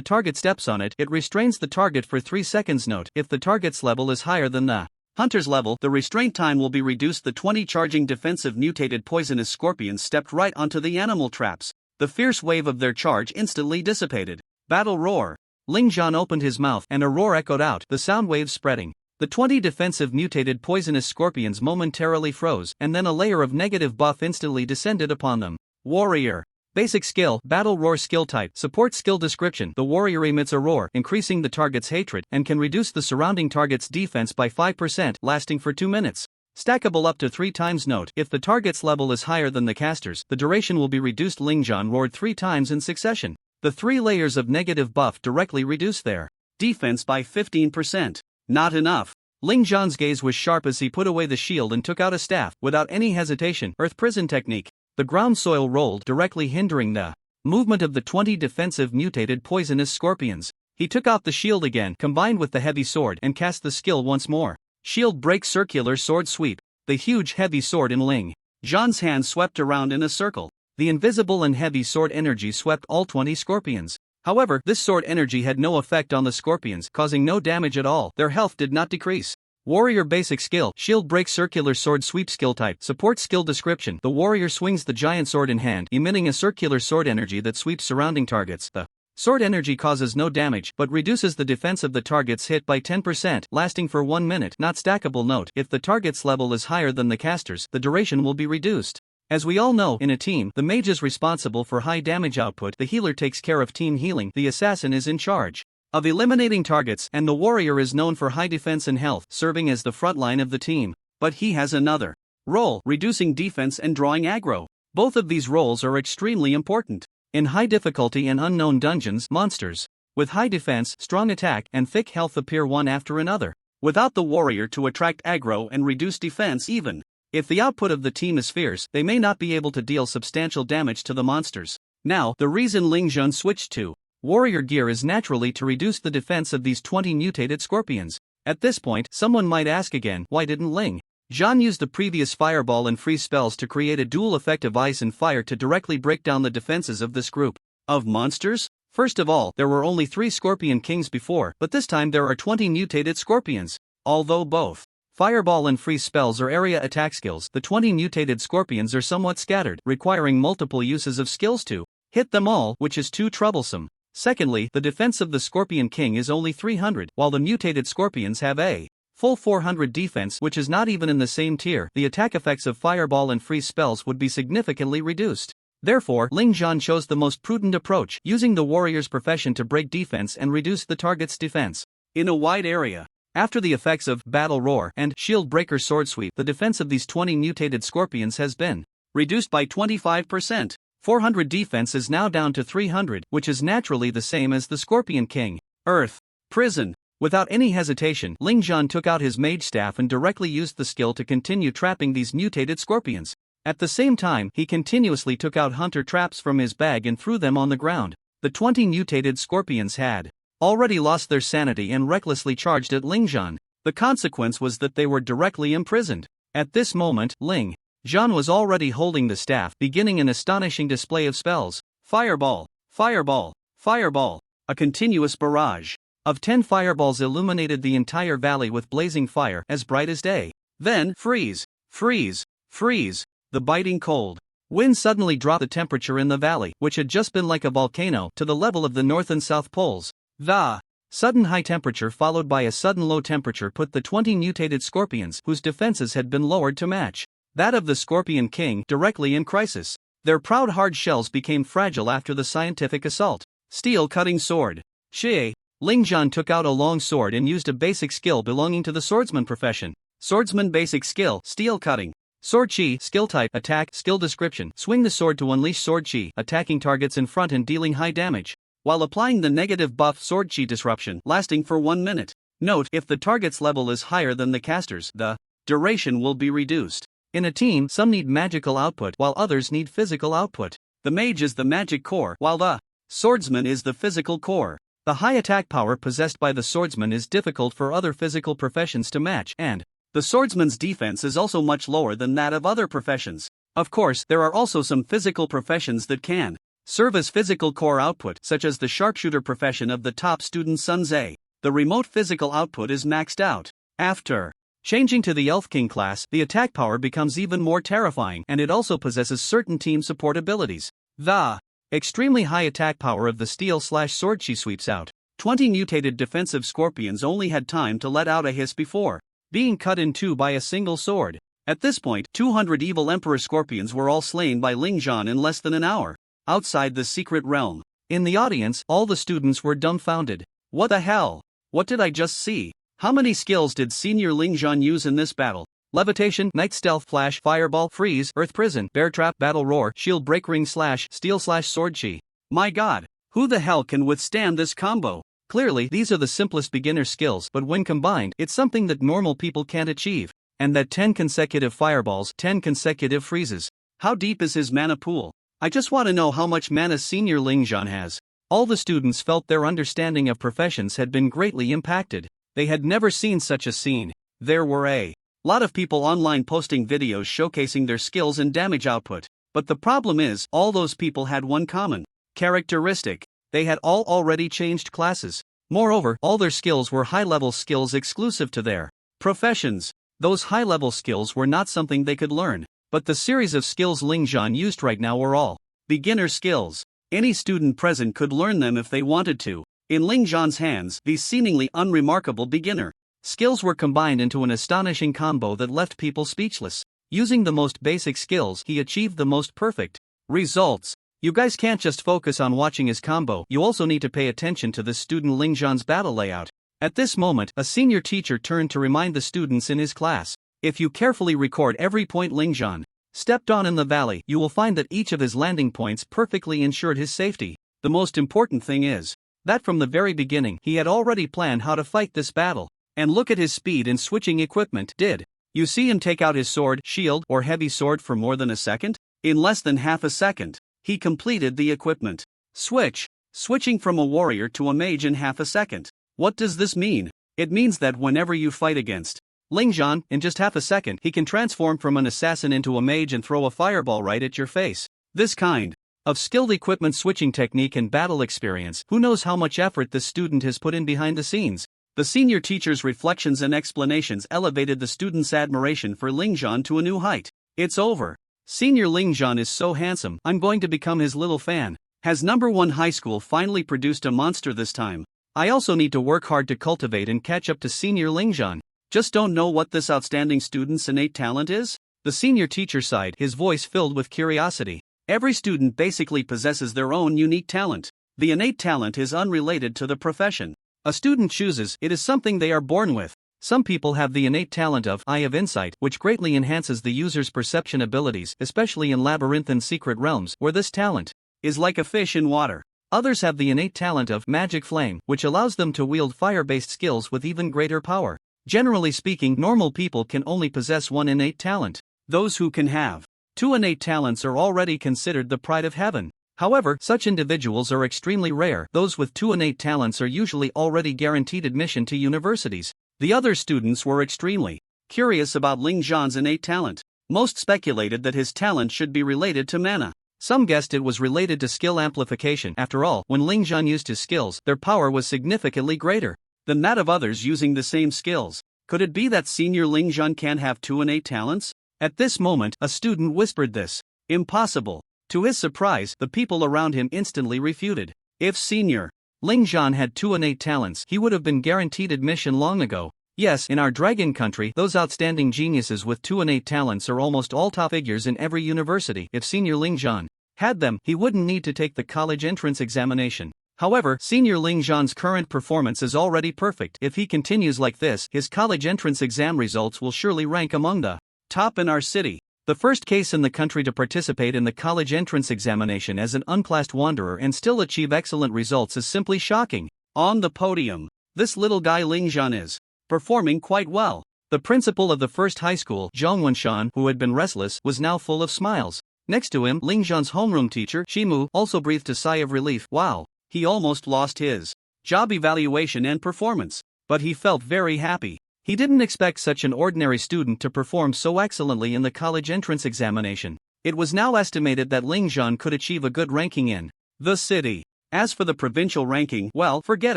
target steps on it, it restrains the target for 3 seconds. Note, if the target's level is higher than the hunter's level, the restraint time will be reduced. The 20 charging defensive mutated poisonous scorpions stepped right onto the animal traps. The fierce wave of their charge instantly dissipated. Battle roar. Ling Zhan opened his mouth, and a roar echoed out, the sound waves spreading. The 20 defensive mutated poisonous scorpions momentarily froze, and then a layer of negative buff instantly descended upon them. Warrior. Basic skill, battle roar skill type, support skill description. The warrior emits a roar, increasing the target's hatred, and can reduce the surrounding target's defense by 5%, lasting for 2 minutes. Stackable up to 3 times. Note, if the target's level is higher than the caster's, the duration will be reduced. Ling Zhan roared 3 times in succession. The 3 layers of negative buff directly reduce their defense by 15%. Not enough. Ling Zhan's gaze was sharp as he put away the shield and took out a staff. Without any hesitation, Earth Prison technique. The ground soil rolled, directly hindering the movement of the 20 defensive mutated poisonous scorpions. He took out the shield again, combined with the heavy sword, and cast the skill once more. Shield break, circular sword sweep. The huge heavy sword in Ling Zhan's hand swept around in a circle. The invisible and heavy sword energy swept all 20 scorpions. However, this sword energy had no effect on the scorpions, causing no damage at all. Their health did not decrease. Warrior basic skill, shield break, circular sword sweep skill type, support skill description. The warrior swings the giant sword in hand, emitting a circular sword energy that sweeps surrounding targets. The Sword energy causes no damage but reduces the defense of the targets hit by 10%, lasting for 1 minute. Not stackable. Note: if the target's level is higher than the caster's, the duration will be reduced. As we all know, in a team, the mage is responsible for high damage output, the healer takes care of team healing, the assassin is in charge of eliminating targets, and the warrior is known for high defense and health, serving as the front line of the team. But he has another role, reducing defense and drawing aggro. Both of these roles are extremely important. In high difficulty and unknown dungeons, monsters with high defense, strong attack, and thick health appear one after another, without the warrior to attract aggro and reduce defense. Even if the output of the team is fierce, they may not be able to deal substantial damage to the monsters. Now, the reason Ling Zhan switched to warrior gear is naturally to reduce the defense of these 20 mutated scorpions. At this point, someone might ask again, why didn't Ling Zhan use the previous fireball and freeze spells to create a dual effect of ice and fire to directly break down the defenses of this group of monsters? First of all, there were only 3 Scorpion Kings before, but this time there are 20 mutated scorpions. Although both fireball and freeze spells are area attack skills, the 20 mutated scorpions are somewhat scattered, requiring multiple uses of skills to hit them all, which is too troublesome. Secondly, the defense of the Scorpion King is only 300, while the mutated scorpions have a full 400 defense, which is not even in the same tier. The attack effects of fireball and freeze spells would be significantly reduced. Therefore, Ling Zhan chose the most prudent approach, using the warrior's profession to break defense and reduce the target's defense in a wide area. After the effects of Battle Roar and Shield Breaker Sword Sweep, the defense of these 20 mutated scorpions has been reduced by 25%. 400 defense is now down to 300, which is naturally the same as the Scorpion King. Earth Prison. Without any hesitation, Ling Zhan took out his mage staff and directly used the skill to continue trapping these mutated scorpions. At the same time, he continuously took out hunter traps from his bag and threw them on the ground. The 20 mutated scorpions had already lost their sanity and recklessly charged at Ling Zhan. The consequence was that they were directly imprisoned. At this moment, Ling Zhan was already holding the staff, beginning an astonishing display of spells. Fireball, fireball, fireball. A continuous barrage of 10 fireballs illuminated the entire valley with blazing fire as bright as day. Then, freeze, freeze, freeze. The biting cold wind suddenly dropped the temperature in the valley, which had just been like a volcano, to the level of the North and South Poles. The sudden high temperature followed by a sudden low temperature put the 20 mutated scorpions, whose defenses had been lowered to match that of the Scorpion King, directly in crisis. Their proud hard shells became fragile after the scientific assault. Steel Cutting Sword. Xie. Ling Zhan took out a long sword and used a basic skill belonging to the swordsman profession. Swordsman basic skill, steel cutting. Sword chi, skill type, attack, skill description. Swing the sword to unleash sword chi, attacking targets in front and dealing high damage, while applying the negative buff sword chi disruption, lasting for 1 minute. Note: if the target's level is higher than the caster's, the duration will be reduced. In a team, some need magical output while others need physical output. The mage is the magic core, while the swordsman is the physical core. The high attack power possessed by the swordsman is difficult for other physical professions to match, and the swordsman's defense is also much lower than that of other professions. Of course, there are also some physical professions that can serve as physical core output, such as the sharpshooter profession of the top student Sun Tze. The remote physical output is maxed out. After changing to the Elf King class, the attack power becomes even more terrifying, and it also possesses certain team support abilities. The extremely high attack power of the steel/sword chi sweeps out 20 mutated defensive scorpions only had time to let out a hiss before being cut in two by a single sword. At this point, 200 evil emperor scorpions were all slain by Ling Zhan in less than an hour. Outside the secret realm, in the audience, all the students were dumbfounded. What the hell? What did I just see? How many skills did Senior Ling Zhan use in this battle? Levitation, Night Stealth, Flash, Fireball, Freeze, Earth Prison, Bear Trap, Battle Roar, Shield Break Ring Slash, Steel/Sword Chi. My god, who the hell can withstand this combo? Clearly, these are the simplest beginner skills, but when combined, it's something that normal people can't achieve. And that 10 consecutive fireballs, 10 consecutive freezes. How deep is his mana pool? I just want to know how much mana Senior Ling Zhan has. All the students felt their understanding of professions had been greatly impacted. They had never seen such a scene. There were a lot of people online posting videos showcasing their skills and damage output. But the problem is, all those people had one common characteristic. They had all already changed classes. Moreover, all their skills were high-level skills exclusive to their professions. Those high-level skills were not something they could learn. But the series of skills Ling Zhan used right now were all beginner skills. Any student present could learn them if they wanted to. In Ling Zhan's hands, these seemingly unremarkable beginner skills were combined into an astonishing combo that left people speechless. Using the most basic skills, he achieved the most perfect results. You guys can't just focus on watching his combo, you also need to pay attention to this student Ling Zhan's battle layout. At this moment, a senior teacher turned to remind the students in his class. If you carefully record every point Ling Zhan stepped on in the valley, you will find that each of his landing points perfectly ensured his safety. The most important thing is that from the very beginning he had already planned how to fight this battle. And look at his speed in switching equipment. Did you see him take out his sword, shield, or heavy sword for more than a second? In less than half a second, he completed the equipment switch, switching from a warrior to a mage in half a second. What does this mean? It means that whenever you fight against Ling Zhan, in just half a second, he can transform from an assassin into a mage and throw a fireball right at your face. This kind of skilled equipment switching technique and battle experience, who knows how much effort this student has put in behind the scenes. The senior teacher's reflections and explanations elevated the students' admiration for Ling Zhan to a new height. It's over. Senior Ling Zhan is so handsome, I'm going to become his little fan. Has number 1 high school finally produced a monster this time? I also need to work hard to cultivate and catch up to senior Ling Zhan. Just don't know what this outstanding student's innate talent is? The senior teacher sighed, his voice filled with curiosity. Every student basically possesses their own unique talent. The innate talent is unrelated to the profession a student chooses, it is something they are born with. Some people have the innate talent of eye of insight, which greatly enhances the user's perception abilities, especially in labyrinthine secret realms, where this talent is like a fish in water. Others have the innate talent of magic flame, which allows them to wield fire-based skills with even greater power. Generally speaking, normal people can only possess one innate talent. Those who can have 2 innate talents are already considered the pride of heaven. However, such individuals are extremely rare. Those with 2 innate talents are usually already guaranteed admission to universities. The other students were extremely curious about Ling Zhan's innate talent. Most speculated that his talent should be related to mana. Some guessed it was related to skill amplification. After all, when Ling Zhan used his skills, their power was significantly greater than that of others using the same skills. Could it be that senior Ling Zhan can have 2 innate talents? At this moment, a student whispered this. Impossible. To his surprise, the people around him instantly refuted. If senior Ling Zhan had 2 innate talents, he would have been guaranteed admission long ago. Yes, in our dragon country, those outstanding geniuses with 2 innate talents are almost all top figures in every university. If senior Ling Zhan had them, he wouldn't need to take the college entrance examination. However, senior Ling Zhan's current performance is already perfect. If he continues like this, his college entrance exam results will surely rank among the top in our city. The first case in the country to participate in the college entrance examination as an unclassed wanderer and still achieve excellent results is simply shocking. On the podium, this little guy Ling Zhan is performing quite well. The principal of the first high school, Zhang Wenshan, who had been restless, was now full of smiles. Next to him, Ling Zhan's homeroom teacher, Shimu, also breathed a sigh of relief. Wow, he almost lost his job evaluation and performance, but he felt very happy. He didn't expect such an ordinary student to perform so excellently in the college entrance examination. It was now estimated that Ling Zhan could achieve a good ranking in the city. As for the provincial ranking, well, forget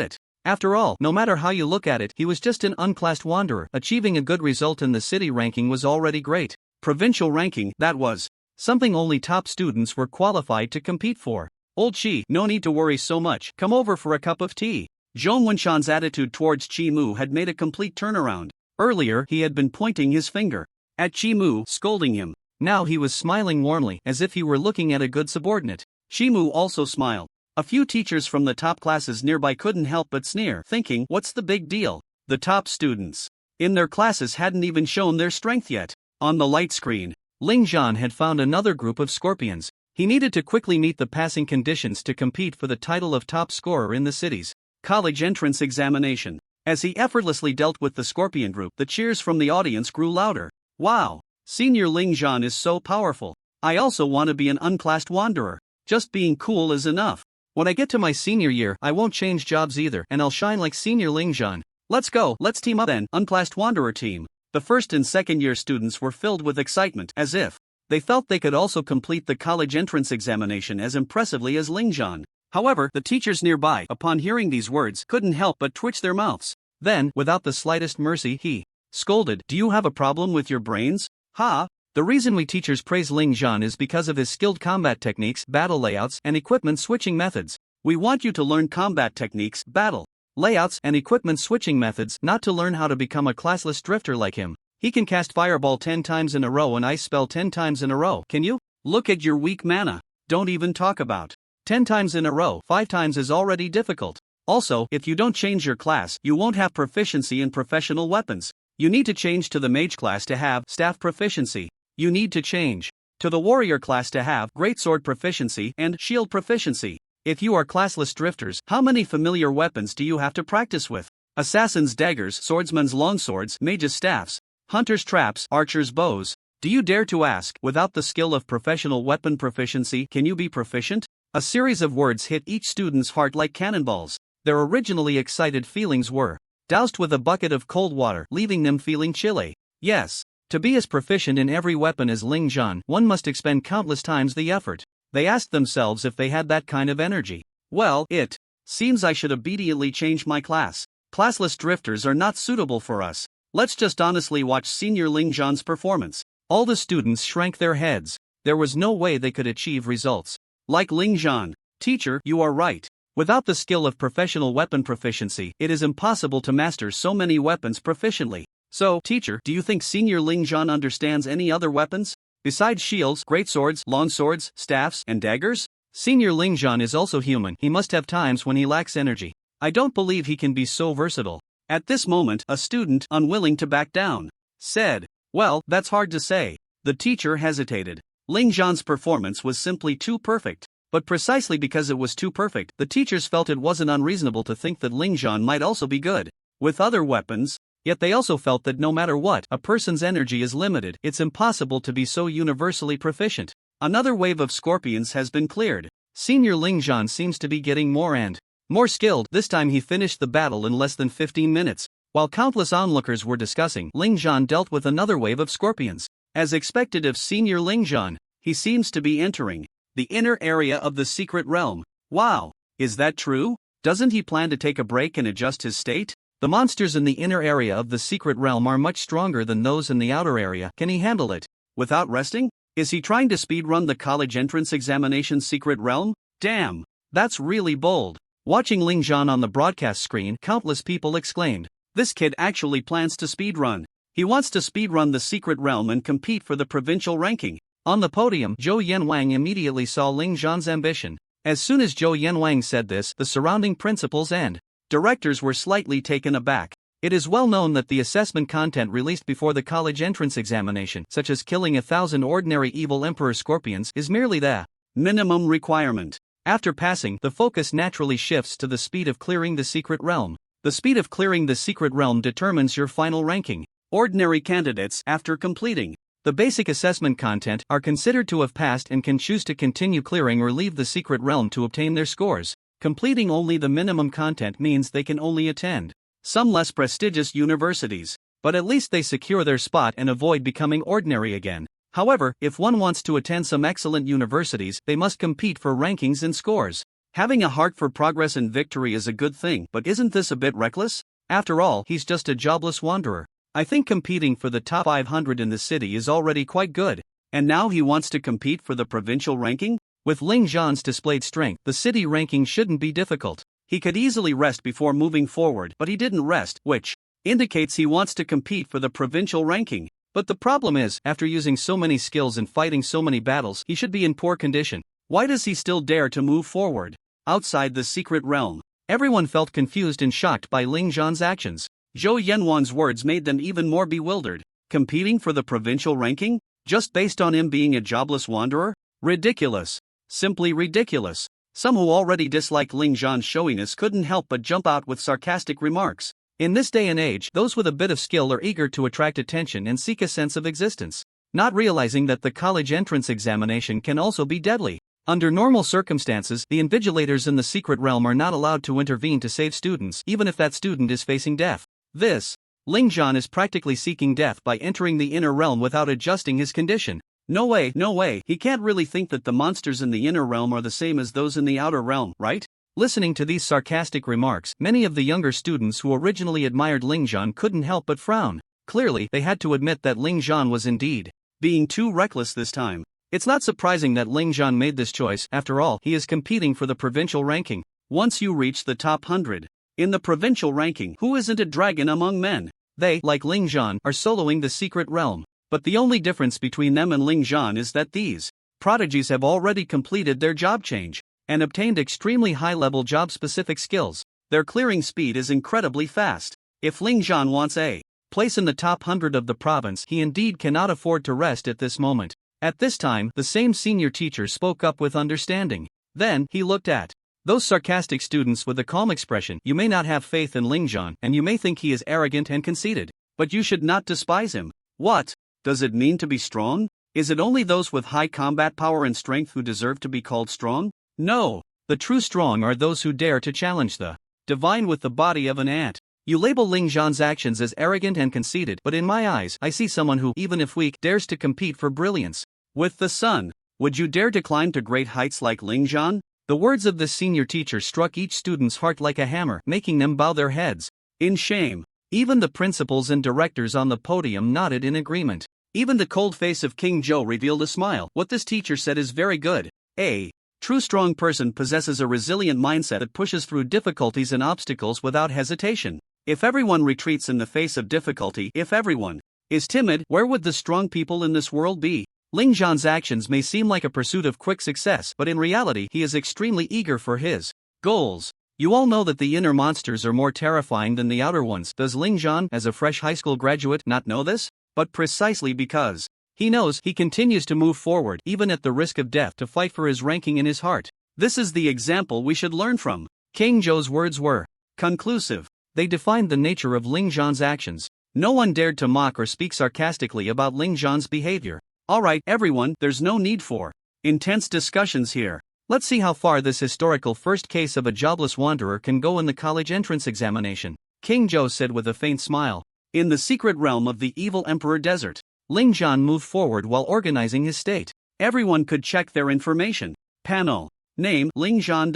it. After all, no matter how you look at it, he was just an unclassed wanderer. Achieving a good result in the city ranking was already great. Provincial ranking, that was something only top students were qualified to compete for. Old Chi, no need to worry so much. Come over for a cup of tea. Zhong Wenshan's attitude towards Chi Mu had made a complete turnaround. Earlier, he had been pointing his finger at Chi Mu, scolding him. Now he was smiling warmly, as if he were looking at a good subordinate. Chi Mu also smiled. A few teachers from the top classes nearby couldn't help but sneer, thinking, what's the big deal? The top students in their classes hadn't even shown their strength yet. On the light screen, Ling Zhan had found another group of scorpions. He needed to quickly meet the passing conditions to compete for the title of top scorer in the city's college entrance examination. As he effortlessly dealt with the scorpion group, the cheers from the audience grew louder. Wow! Senior Ling Zhan is so powerful. I also want to be an unclassed wanderer. Just being cool is enough. When I get to my senior year, I won't change jobs either, and I'll shine like senior Ling Zhan. Let's go, let's team up then, unclassed wanderer team. The first and second year students were filled with excitement, as if they felt they could also complete the college entrance examination as impressively as Ling Zhan. However, the teachers nearby, upon hearing these words, couldn't help but twitch their mouths. Then, without the slightest mercy, he scolded, "Do you have a problem with your brains? Ha! The reason we teachers praise Ling Zhan is because of his skilled combat techniques, battle layouts, and equipment switching methods. We want you to learn combat techniques, battle layouts, and equipment switching methods, not to learn how to become a classless drifter like him. He can cast Fireball 10 times in a row and Ice Spell 10 times in a row. Can you? Look at your weak mana. Don't even talk about 10 times in a row. 5 times is already difficult. Also, if you don't change your class, you won't have proficiency in professional weapons. You need to change to the mage class to have staff proficiency. You need to change to the warrior class to have greatsword proficiency and shield proficiency. If you are classless drifters, how many familiar weapons do you have to practice with? Assassins' daggers, swordsmen's longswords, mages' staffs, hunters' traps, archers' bows. Do you dare to ask, without the skill of professional weapon proficiency, can you be proficient? A series of words hit each student's heart like cannonballs. Their originally excited feelings were doused with a bucket of cold water, leaving them feeling chilly. Yes, to be as proficient in every weapon as Ling Zhan, one must expend countless times the effort. They asked themselves if they had that kind of energy. Well, it seems I should obediently change my class. Classless drifters are not suitable for us. Let's just honestly watch Senior Ling Zhan's performance. All the students shrank their heads. There was no way they could achieve results like Ling Zhan. Teacher, you are right. Without the skill of professional weapon proficiency, it is impossible to master so many weapons proficiently. So, teacher, do you think Senior Ling Zhan understands any other weapons? Besides shields, greatswords, longswords, staffs, and daggers? Senior Ling Zhan is also human. He must have times when he lacks energy. I don't believe he can be so versatile. At this moment, a student, unwilling to back down, said, well, that's hard to say. The teacher hesitated. Ling Zhan's performance was simply too perfect. But precisely because it was too perfect, the teachers felt it wasn't unreasonable to think that Ling Zhan might also be good with other weapons. Yet they also felt that no matter what, a person's energy is limited. It's impossible to be so universally proficient. Another wave of scorpions has been cleared. Senior Ling Zhan seems to be getting more and more skilled. This time he finished the battle in less than 15 minutes. While countless onlookers were discussing, Ling Zhan dealt with another wave of scorpions. As expected of Senior Ling Zhan, he seems to be entering the inner area of the secret realm. Wow, is that true? Doesn't he plan to take a break and adjust his state? The monsters in the inner area of the secret realm are much stronger than those in the outer area. Can he handle it without resting? Is he trying to speedrun the college entrance examination secret realm? Damn, that's really bold. Watching Ling Zhan on the broadcast screen, countless people exclaimed, this kid actually plans to speedrun. He wants to speedrun the secret realm and compete for the provincial ranking. On the podium, Zhou Yanwang immediately saw Ling Zhan's ambition. As soon as Zhou Yanwang said this, the surrounding principals and directors were slightly taken aback. It is well known that the assessment content released before the college entrance examination, such as killing 1,000 ordinary evil emperor scorpions, is merely the minimum requirement. After passing, the focus naturally shifts to the speed of clearing the secret realm. The speed of clearing the secret realm determines your final ranking. Ordinary candidates, after completing the basic assessment content, are considered to have passed and can choose to continue clearing or leave the secret realm to obtain their scores. Completing only the minimum content means they can only attend some less prestigious universities, but at least they secure their spot and avoid becoming ordinary again. However, if one wants to attend some excellent universities, they must compete for rankings and scores. Having a heart for progress and victory is a good thing, but isn't this a bit reckless? After all, he's just a jobless wanderer. I think competing for the top 500 in the city is already quite good, and now he wants to compete for the provincial ranking? With Ling Zhan's displayed strength, the city ranking shouldn't be difficult. He could easily rest before moving forward, but he didn't rest, which indicates he wants to compete for the provincial ranking. But the problem is, after using so many skills and fighting so many battles, he should be in poor condition. Why does he still dare to move forward outside the secret realm? Everyone felt confused and shocked by Ling Zhan's actions. Zhou Yanwan's words made them even more bewildered. Competing for the provincial ranking? Just based on him being a jobless wanderer? Ridiculous. Simply ridiculous. Some who already disliked Ling Zhan's showiness couldn't help but jump out with sarcastic remarks. In this day and age, those with a bit of skill are eager to attract attention and seek a sense of existence, not realizing that the college entrance examination can also be deadly. Under normal circumstances, the invigilators in the secret realm are not allowed to intervene to save students, even if that student is facing death. Ling Zhan is practically seeking death by entering the inner realm without adjusting his condition. No way, he can't really think that the monsters in the inner realm are the same as those in the outer realm, right? Listening to these sarcastic remarks, many of the younger students who originally admired Ling Zhan couldn't help but frown. Clearly, they had to admit that Ling Zhan was indeed being too reckless this time. It's not surprising that Ling Zhan made this choice. After all, he is competing for the provincial ranking. Once you reach the top 100 in the provincial ranking, who isn't a dragon among men? They, like Ling Zhan, are soloing the secret realm. But the only difference between them and Ling Zhan is that these prodigies have already completed their job change and obtained extremely high-level job-specific skills. Their clearing speed is incredibly fast. If Ling Zhan wants a place in the top 100 of the province, he indeed cannot afford to rest at this moment. At this time, the same senior teacher spoke up with understanding. Then, he looked at those sarcastic students with a calm expression. You may not have faith in Ling Zhan, and you may think he is arrogant and conceited, but you should not despise him. What does it mean to be strong? Is it only those with high combat power and strength who deserve to be called strong? No. The true strong are those who dare to challenge the divine with the body of an ant. You label Ling Zhan's actions as arrogant and conceited, but in my eyes, I see someone who, even if weak, dares to compete for brilliance with the sun. Would you dare to climb to great heights like Ling Zhan? The words of this senior teacher struck each student's heart like a hammer, making them bow their heads in shame. Even the principals and directors on the podium nodded in agreement. Even the cold face of King Zhou revealed a smile. What this teacher said is very good. A true strong person possesses a resilient mindset that pushes through difficulties and obstacles without hesitation. If everyone retreats in the face of difficulty, if everyone is timid, where would the strong people in this world be? Ling Zhan's actions may seem like a pursuit of quick success, but in reality he is extremely eager for his goals. You all know that the inner monsters are more terrifying than the outer ones. Does Ling Zhan, as a fresh high school graduate, not know this? But precisely because he knows, he continues to move forward, even at the risk of death, to fight for his ranking in his heart. This is the example we should learn from. King Zhou's words were conclusive. They defined the nature of Ling Zhan's actions. No one dared to mock or speak sarcastically about Ling Zhan's behavior. Alright, everyone, there's no need for intense discussions here. Let's see how far this historical first case of a jobless wanderer can go in the college entrance examination. King Zhou said with a faint smile. In the secret realm of the evil Emperor Desert, Ling Zhan moved forward while organizing his state. Everyone could check their information. Panel. Name, Ling Zhan.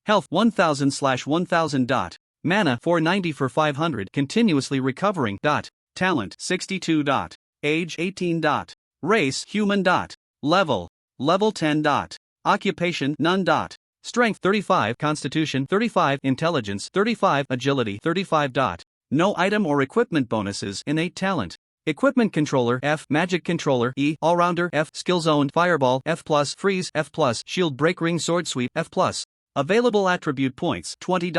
Health, 1000/1000. Mana, 490 for 500. Continuously recovering. Talent, 62. Age, 18. Race, human. Level 10. Occupation, none. Strength, 35. Constitution, 35. Intelligence, 35. Agility, 35. No item or equipment bonuses. Innate talent. Equipment controller, F. Magic controller, E. All-rounder, F. Skill zone, fireball, F+. Freeze, F+. Shield break ring sword sweep, F+. Available attribute points, 20.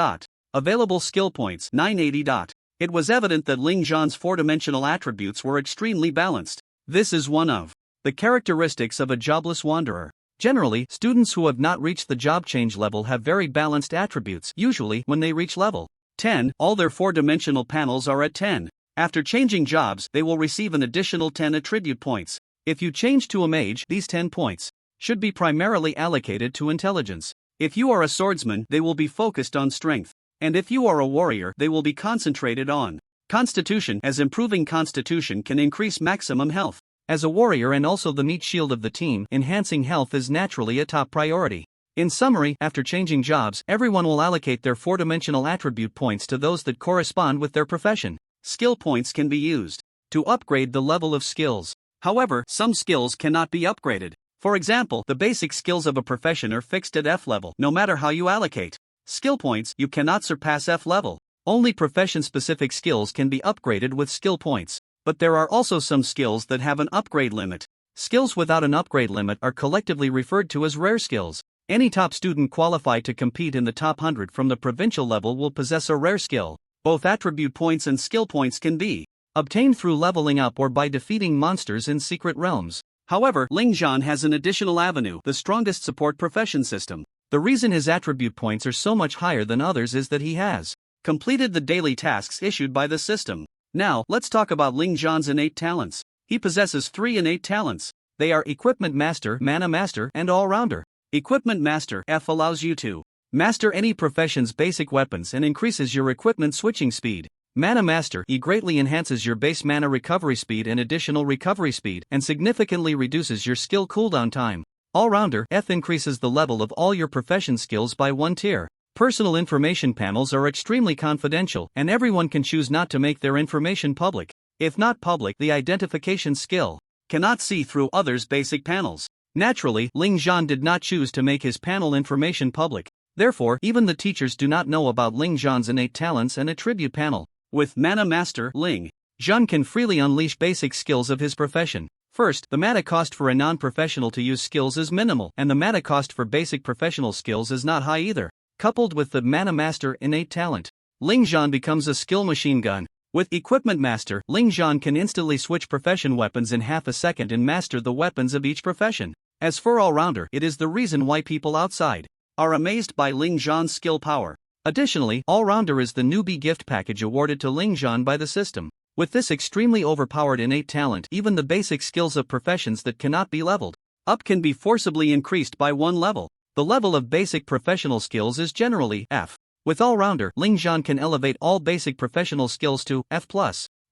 Available skill points, 980. It was evident that Ling Zhan's four-dimensional attributes were extremely balanced. This is one of the characteristics of a jobless wanderer. Generally, students who have not reached the job change level have very balanced attributes. Usually, when they reach level 10, all their four-dimensional panels are at 10. After changing jobs, they will receive an additional 10 attribute points. If you change to a mage, these 10 points should be primarily allocated to intelligence. If you are a swordsman, they will be focused on strength. And if you are a warrior, they will be concentrated on constitution, as improving constitution can increase maximum health. As a warrior and also the meat shield of the team, enhancing health is naturally a top priority. In summary, after changing jobs, everyone will allocate their four-dimensional attribute points to those that correspond with their profession. Skill points can be used to upgrade the level of skills. However, some skills cannot be upgraded. For example, the basic skills of a profession are fixed at F level. No matter how you allocate skill points, you cannot surpass F level. Only profession-specific skills can be upgraded with skill points. But there are also some skills that have an upgrade limit. Skills without an upgrade limit are collectively referred to as rare skills. Any top student qualified to compete in the top 100 from the provincial level will possess a rare skill. Both attribute points and skill points can be obtained through leveling up or by defeating monsters in secret realms. However, Ling Zhan has an additional avenue, the strongest support profession system. The reason his attribute points are so much higher than others is that he has completed the daily tasks issued by the system. Now, let's talk about Ling Zhan's innate talents. He possesses 3 innate talents. They are Equipment Master, Mana Master, and All-Rounder. Equipment Master, F, allows you to master any profession's basic weapons and increases your equipment switching speed. Mana Master, E, greatly enhances your base mana recovery speed and additional recovery speed, and significantly reduces your skill cooldown time. All-Rounder, F, increases the level of all your profession skills by 1 tier. Personal information panels are extremely confidential, and everyone can choose not to make their information public. If not public, the identification skill cannot see through others' basic panels. Naturally, Ling Zhan did not choose to make his panel information public. Therefore, even the teachers do not know about Ling Zhan's innate talents and attribute panel. With Mana Master Ling Zhan can freely unleash basic skills of his profession. First, the mana cost for a non-professional to use skills is minimal, and the mana cost for basic professional skills is not high either. Coupled with the Mana Master innate talent, Ling Zhan becomes a skill machine gun. With Equipment Master, Ling Zhan can instantly switch profession weapons in half a second and master the weapons of each profession. As for All-Rounder, it is the reason why people outside are amazed by Ling Zhan's skill power. Additionally, All-Rounder is the newbie gift package awarded to Ling Zhan by the system. With this extremely overpowered innate talent, even the basic skills of professions that cannot be leveled up can be forcibly increased by one level. The level of basic professional skills is generally F. With All-Rounder, Ling Zhan can elevate all basic professional skills to F+.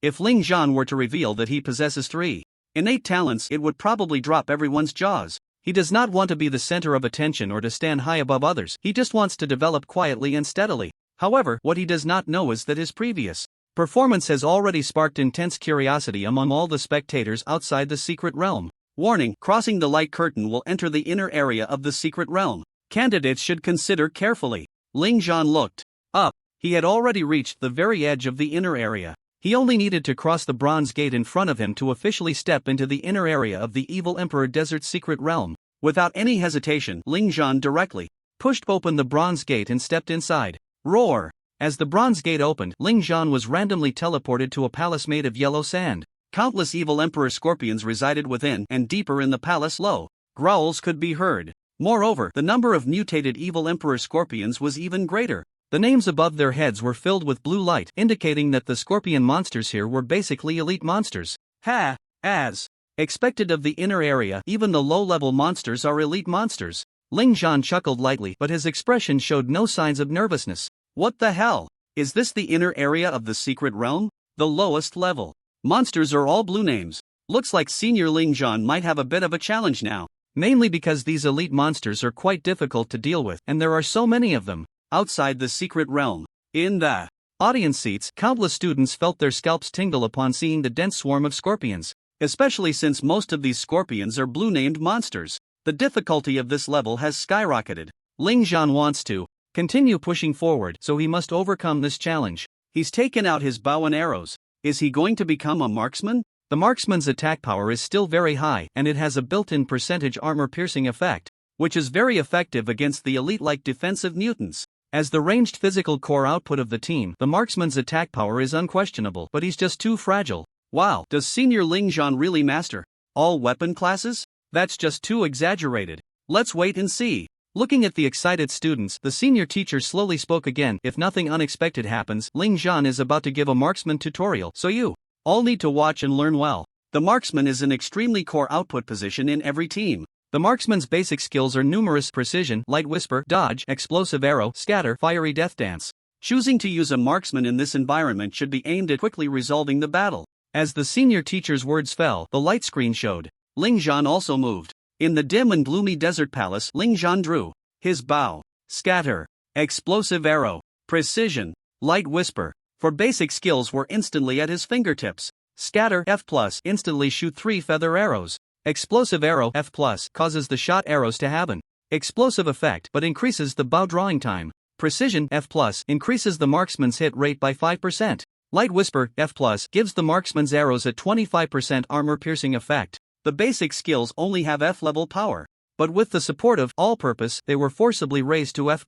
If Ling Zhan were to reveal that he possesses 3 innate talents, it would probably drop everyone's jaws. He does not want to be the center of attention or to stand high above others, he just wants to develop quietly and steadily. However, what he does not know is that his previous performance has already sparked intense curiosity among all the spectators outside the secret realm. Warning: crossing the light curtain will enter the inner area of the secret realm. Candidates should consider carefully. Ling Zhan looked up. He had already reached the very edge of the inner area. He only needed to cross the bronze gate in front of him to officially step into the inner area of the Evil Emperor Desert secret realm. Without any hesitation, Ling Zhan directly pushed open the bronze gate and stepped inside. Roar! As the bronze gate opened, Ling Zhan was randomly teleported to a palace made of yellow sand. Countless evil emperor scorpions resided within, and deeper in the palace low growls could be heard. Moreover, the number of mutated evil emperor scorpions was even greater. The names above their heads were filled with blue light, indicating that the scorpion monsters here were basically elite monsters. As expected of the inner area, even the low-level monsters are elite monsters. Ling Zhan chuckled lightly, but his expression showed no signs of nervousness. What the hell? Is this the inner area of the secret realm? The lowest level monsters are all blue names. Looks like Senior Ling Zhan might have a bit of a challenge now. Mainly because these elite monsters are quite difficult to deal with, and there are so many of them. Outside the secret realm, in the audience seats, countless students felt their scalps tingle upon seeing the dense swarm of scorpions. Especially since most of these scorpions are blue-named monsters. The difficulty of this level has skyrocketed. Ling Zhan wants to continue pushing forward, so he must overcome this challenge. He's taken out his bow and arrows. Is he going to become a marksman? The marksman's attack power is still very high, and it has a built-in percentage armor-piercing effect, which is very effective against the elite-like defensive mutants. As the ranged physical core output of the team, the marksman's attack power is unquestionable, but he's just too fragile. Wow, does Senior Ling Zhan really master all weapon classes? That's just too exaggerated. Let's wait and see. Looking at the excited students, the senior teacher slowly spoke again. If nothing unexpected happens, Ling Zhan is about to give a marksman tutorial, so you all need to watch and learn well. The marksman is an extremely core output position in every team. The marksman's basic skills are numerous: precision, light whisper, dodge, explosive arrow, scatter, fiery death dance. Choosing to use a marksman in this environment should be aimed at quickly resolving the battle. As the senior teacher's words fell, the light screen showed. Ling Zhan also moved. In the dim and gloomy desert palace, Ling Zhan drew his bow, scatter, explosive arrow, precision, light whisper. For basic skills were instantly at his fingertips. Scatter F+, instantly shoot 3 feather arrows. Explosive arrow F+, causes the shot arrows to have an explosive effect but increases the bow drawing time. Precision F+, increases the marksman's hit rate by 5%. Light whisper F+, gives the marksman's arrows a 25% armor-piercing effect. The basic skills only have F-level power, but with the support of all-purpose, they were forcibly raised to F+.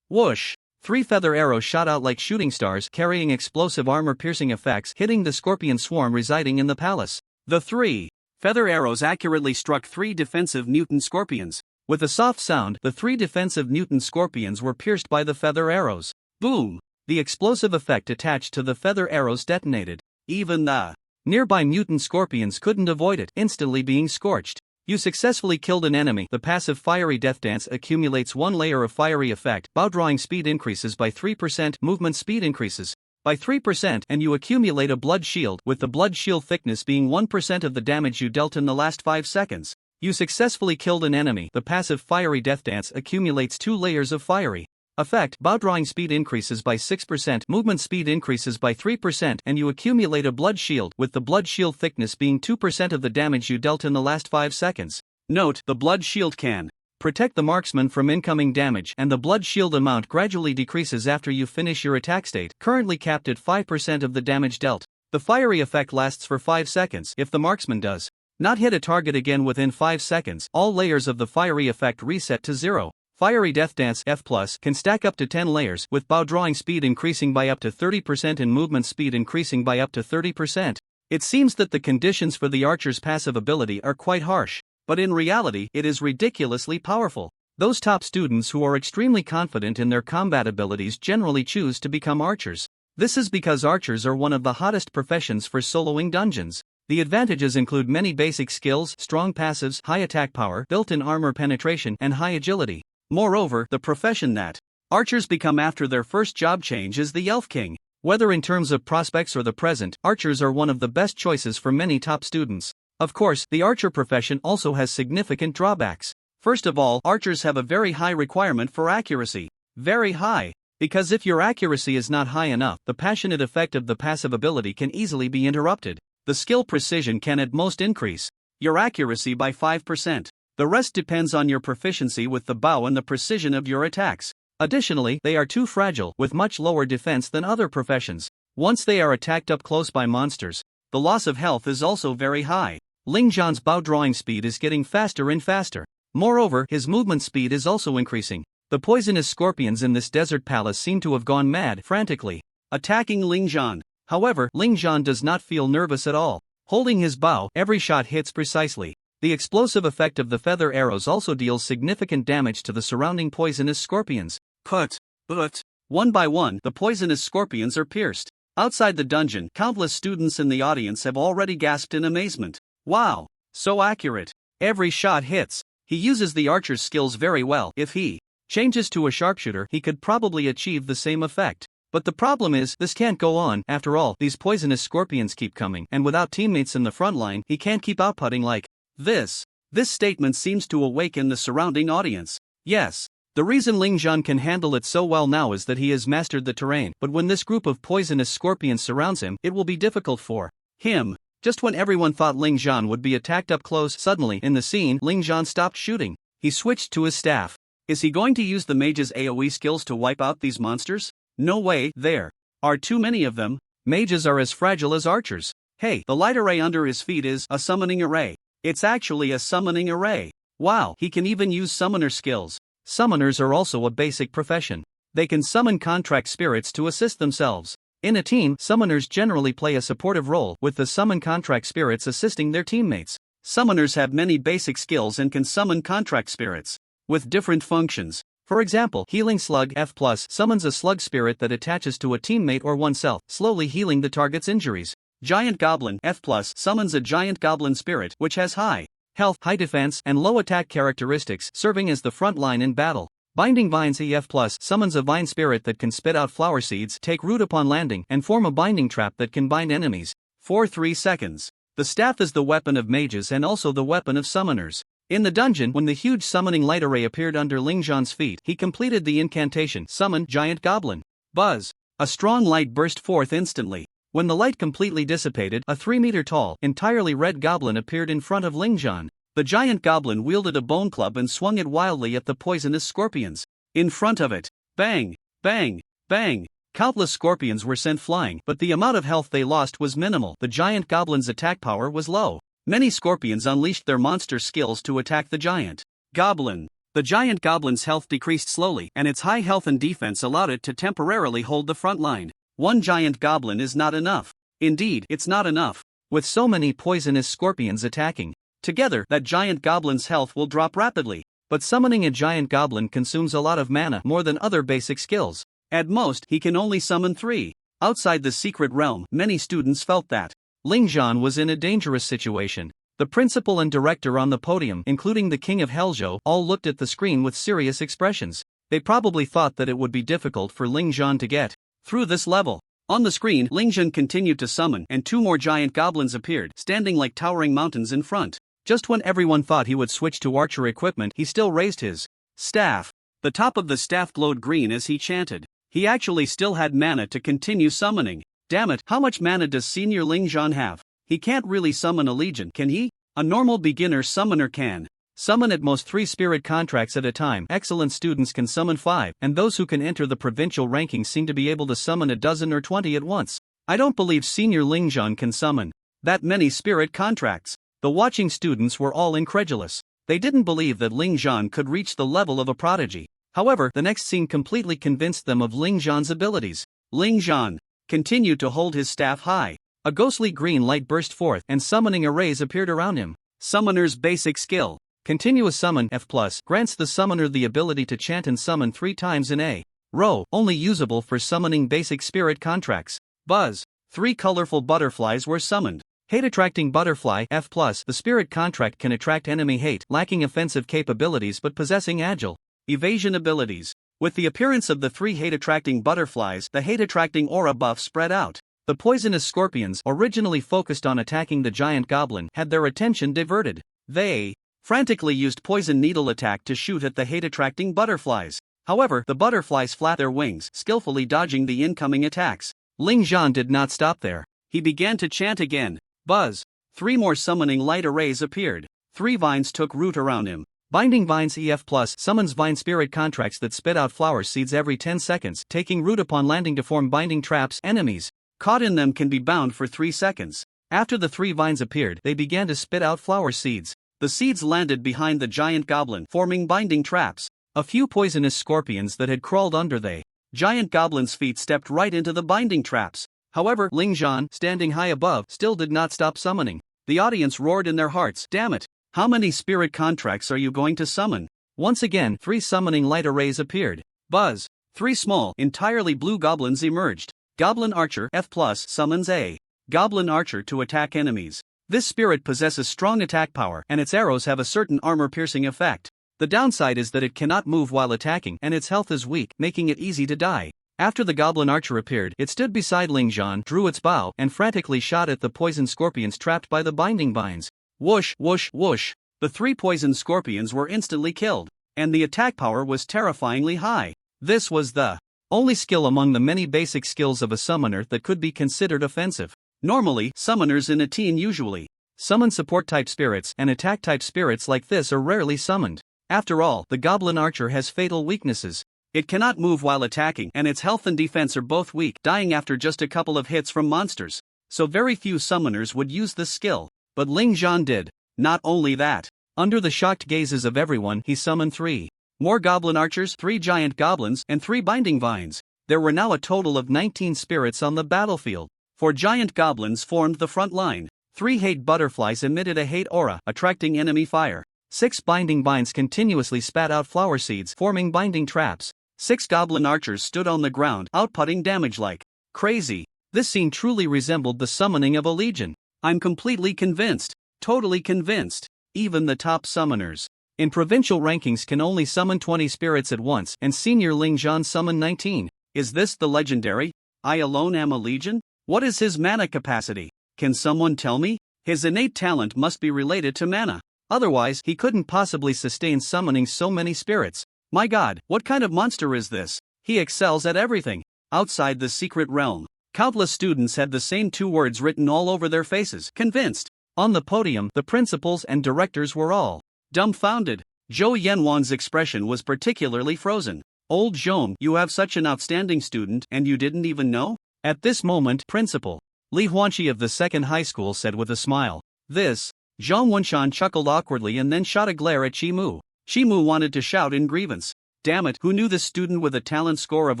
Whoosh! 3 feather arrows shot out like shooting stars, carrying explosive armor-piercing effects, hitting the scorpion swarm residing in the palace. The 3 feather arrows accurately struck 3 defensive mutant scorpions. With a soft sound, the 3 defensive mutant scorpions were pierced by the feather arrows. Boom! The explosive effect attached to the feather arrows detonated. Even the nearby mutant scorpions couldn't avoid it, instantly being scorched. You successfully killed an enemy. The passive fiery death dance accumulates 1 layer of fiery effect. Bow drawing speed increases by 3%, movement speed increases by 3%, and you accumulate a blood shield, with the blood shield thickness being 1% of the damage you dealt in the last 5 seconds. You successfully killed an enemy. The passive fiery death dance accumulates 2 layers of fiery Effect: bow drawing speed increases by 6%, movement speed increases by 3%, and you accumulate a blood shield, with the blood shield thickness being 2% of the damage you dealt in the last 5 seconds. Note: the blood shield can protect the marksman from incoming damage, and the blood shield amount gradually decreases after you finish your attack state, currently capped at 5% of the damage dealt. The fiery effect lasts for 5 seconds. If the marksman does not hit a target again within 5 seconds, all layers of the fiery effect reset to 0. Fiery Death Dance F+ can stack up to 10 layers, with bow drawing speed increasing by up to 30% and movement speed increasing by up to 30%. It seems that the conditions for the archer's passive ability are quite harsh, but in reality it is ridiculously powerful. Those top students who are extremely confident in their combat abilities generally choose to become archers. This is because archers are one of the hottest professions for soloing dungeons. The advantages include many basic skills, strong passives, high attack power, built-in armor penetration, and high agility. Moreover, the profession that archers become after their first job change is the Elf King. Whether in terms of prospects or the present, archers are one of the best choices for many top students. Of course, the archer profession also has significant drawbacks. First of all, archers have a very high requirement for accuracy. Very high. Because if your accuracy is not high enough, the passionate effect of the passive ability can easily be interrupted. The skill precision can at most increase your accuracy by 5%. The rest depends on your proficiency with the bow and the precision of your attacks. Additionally, they are too fragile, with much lower defense than other professions. Once they are attacked up close by monsters, the loss of health is also very high. Ling Zhan's bow drawing speed is getting faster and faster. Moreover, his movement speed is also increasing. The poisonous scorpions in this desert palace seem to have gone mad, frantically attacking Ling Zhan. However, Ling Zhan does not feel nervous at all. Holding his bow, every shot hits precisely. The explosive effect of the feather arrows also deals significant damage to the surrounding poisonous scorpions. But, one by one, the poisonous scorpions are pierced. Outside the dungeon, countless students in the audience have already gasped in amazement. Wow, so accurate. Every shot hits. He uses the archer's skills very well. If he changes to a sharpshooter, he could probably achieve the same effect. But the problem is, this can't go on. After all, these poisonous scorpions keep coming, and without teammates in the front line, he can't keep outputting like this. This statement seems to awaken the surrounding audience. Yes, the reason Ling Zhan can handle it so well now is that he has mastered the terrain, but when this group of poisonous scorpions surrounds him, it will be difficult for him. Just when everyone thought Ling Zhan would be attacked up close, suddenly, in the scene, Ling Zhan stopped shooting. He switched to his staff. Is he going to use the mage's AoE skills to wipe out these monsters? No way, there are too many of them. Mages are as fragile as archers. Hey, the light array under his feet is a summoning array. It's actually a summoning array. Wow, he can even use summoner skills. Summoners are also a basic profession. They can summon contract spirits to assist themselves. In a team, summoners generally play a supportive role, with the summon contract spirits assisting their teammates. Summoners have many basic skills and can summon contract spirits with different functions. For example, Healing Slug F+ summons a slug spirit that attaches to a teammate or oneself, slowly healing the target's injuries. Giant Goblin F+ summons a giant goblin spirit which has high health, high defense, and low attack characteristics, serving as the front line in battle. Binding Vines EF+ summons a vine spirit that can spit out flower seeds, take root upon landing, and form a binding trap that can bind enemies for 3 seconds. The staff is the weapon of mages and also the weapon of summoners. In the dungeon, when the huge summoning light array appeared under Ling Zhan's feet, he completed the incantation, Summon Giant Goblin. Buzz! A strong light burst forth instantly. When the light completely dissipated, a 3-meter-tall, entirely red goblin appeared in front of Ling Zhan. The giant goblin wielded a bone club and swung it wildly at the poisonous scorpions. In front of it, bang, bang, bang, countless scorpions were sent flying, but the amount of health they lost was minimal. The giant goblin's attack power was low. Many scorpions unleashed their monster skills to attack the giant goblin. The giant goblin's health decreased slowly, and its high health and defense allowed it to temporarily hold the front line. One giant goblin is not enough. Indeed, it's not enough. With so many poisonous scorpions attacking together, that giant goblin's health will drop rapidly. But summoning a giant goblin consumes a lot of mana, more than other basic skills. At most, he can only summon 3. Outside the secret realm, many students felt that Ling Zhan was in a dangerous situation. The principal and director on the podium, including the king of Helzhou, all looked at the screen with serious expressions. They probably thought that it would be difficult for Ling Zhan to get through this level. On the screen, Ling Zhan continued to summon, and 2 more giant goblins appeared, standing like towering mountains in front. Just when everyone thought he would switch to archer equipment, he still raised his staff. The top of the staff glowed green as he chanted. He actually still had mana to continue summoning. Damn it, how much mana does Senior Ling Zhan have? He can't really summon a legion, can he? A normal beginner summoner can summon at most 3 spirit contracts at a time. Excellent students can summon 5, and those who can enter the provincial rankings seem to be able to summon a dozen or 20 at once. I don't believe Senior Ling Zhan can summon that many spirit contracts. The watching students were all incredulous. They didn't believe that Ling Zhan could reach the level of a prodigy. However, the next scene completely convinced them of Ling Zhan's abilities. Ling Zhan continued to hold his staff high. A ghostly green light burst forth, and summoning arrays appeared around him. Summoner's basic skill. Continuous summon F+ grants the summoner the ability to chant and summon 3 times in a row, only usable for summoning basic spirit contracts. Buzz. 3 colorful butterflies were summoned. Hate-attracting butterfly F+. The spirit contract can attract enemy hate, lacking offensive capabilities but possessing agile evasion abilities. With the appearance of the 3 hate-attracting butterflies, the hate-attracting aura buff spread out. The poisonous scorpions, originally focused on attacking the giant goblin, had their attention diverted. They frantically used poison needle attack to shoot at the hate-attracting butterflies. However, the butterflies flapped their wings, skillfully dodging the incoming attacks. Ling Zhan did not stop there. He began to chant again. Buzz. 3 more summoning light arrays appeared. 3 vines took root around him. Binding Vines EF+ summons vine spirit contracts that spit out flower seeds every 10 seconds, taking root upon landing to form binding traps. Enemies caught in them can be bound for 3 seconds. After the 3 vines appeared, they began to spit out flower seeds. The seeds landed behind the giant goblin, forming binding traps. A few poisonous scorpions that had crawled under the giant goblin's feet stepped right into the binding traps. However, Ling Zhan, standing high above, still did not stop summoning. The audience roared in their hearts. Damn it! How many spirit contracts are you going to summon? Once again, 3 summoning light arrays appeared. Buzz. 3 small, entirely blue goblins emerged. Goblin Archer F+ summons a Goblin Archer to attack enemies. This spirit possesses strong attack power, and its arrows have a certain armor-piercing effect. The downside is that it cannot move while attacking, and its health is weak, making it easy to die. After the Goblin Archer appeared, it stood beside Ling Zhan, drew its bow, and frantically shot at the poison scorpions trapped by the binding vines. Whoosh, whoosh, whoosh. The 3 poison scorpions were instantly killed, and the attack power was terrifyingly high. This was the only skill among the many basic skills of a summoner that could be considered offensive. Normally, summoners in a team usually summon support-type spirits, and attack-type spirits like this are rarely summoned. After all, the Goblin Archer has fatal weaknesses. It cannot move while attacking, and its health and defense are both weak, dying after just a couple of hits from monsters. So very few summoners would use this skill. But Ling Zhan did. Not only that, under the shocked gazes of everyone, he summoned 3 more Goblin Archers, 3 giant goblins, and 3 binding vines. There were now a total of 19 spirits on the battlefield. 4 giant goblins formed the front line. 3 hate butterflies emitted a hate aura, attracting enemy fire. 6 binding vines continuously spat out flower seeds, forming binding traps. 6 goblin archers stood on the ground, outputting damage like crazy. This scene truly resembled the summoning of a legion. I'm completely convinced. Totally convinced. Even the top summoners in provincial rankings can only summon 20 spirits at once, and Senior Ling Zhan summoned 19. Is this the legendary? I alone am a legion? What is his mana capacity? Can someone tell me? His innate talent must be related to mana. Otherwise, he couldn't possibly sustain summoning so many spirits. My god, what kind of monster is this? He excels at everything. Outside the secret realm, countless students had the same 2 words written all over their faces, convinced. On the podium, the principals and directors were all dumbfounded. Zhou Yanwan's expression was particularly frozen. Old Zhong, you have such an outstanding student, and you didn't even know? At this moment, Principal Li Huanqi of the 2nd high school said with a smile. This. Zhang Wenshan chuckled awkwardly and then shot a glare at Shimu. Shimu wanted to shout in grievance. Damn it, who knew this student with a talent score of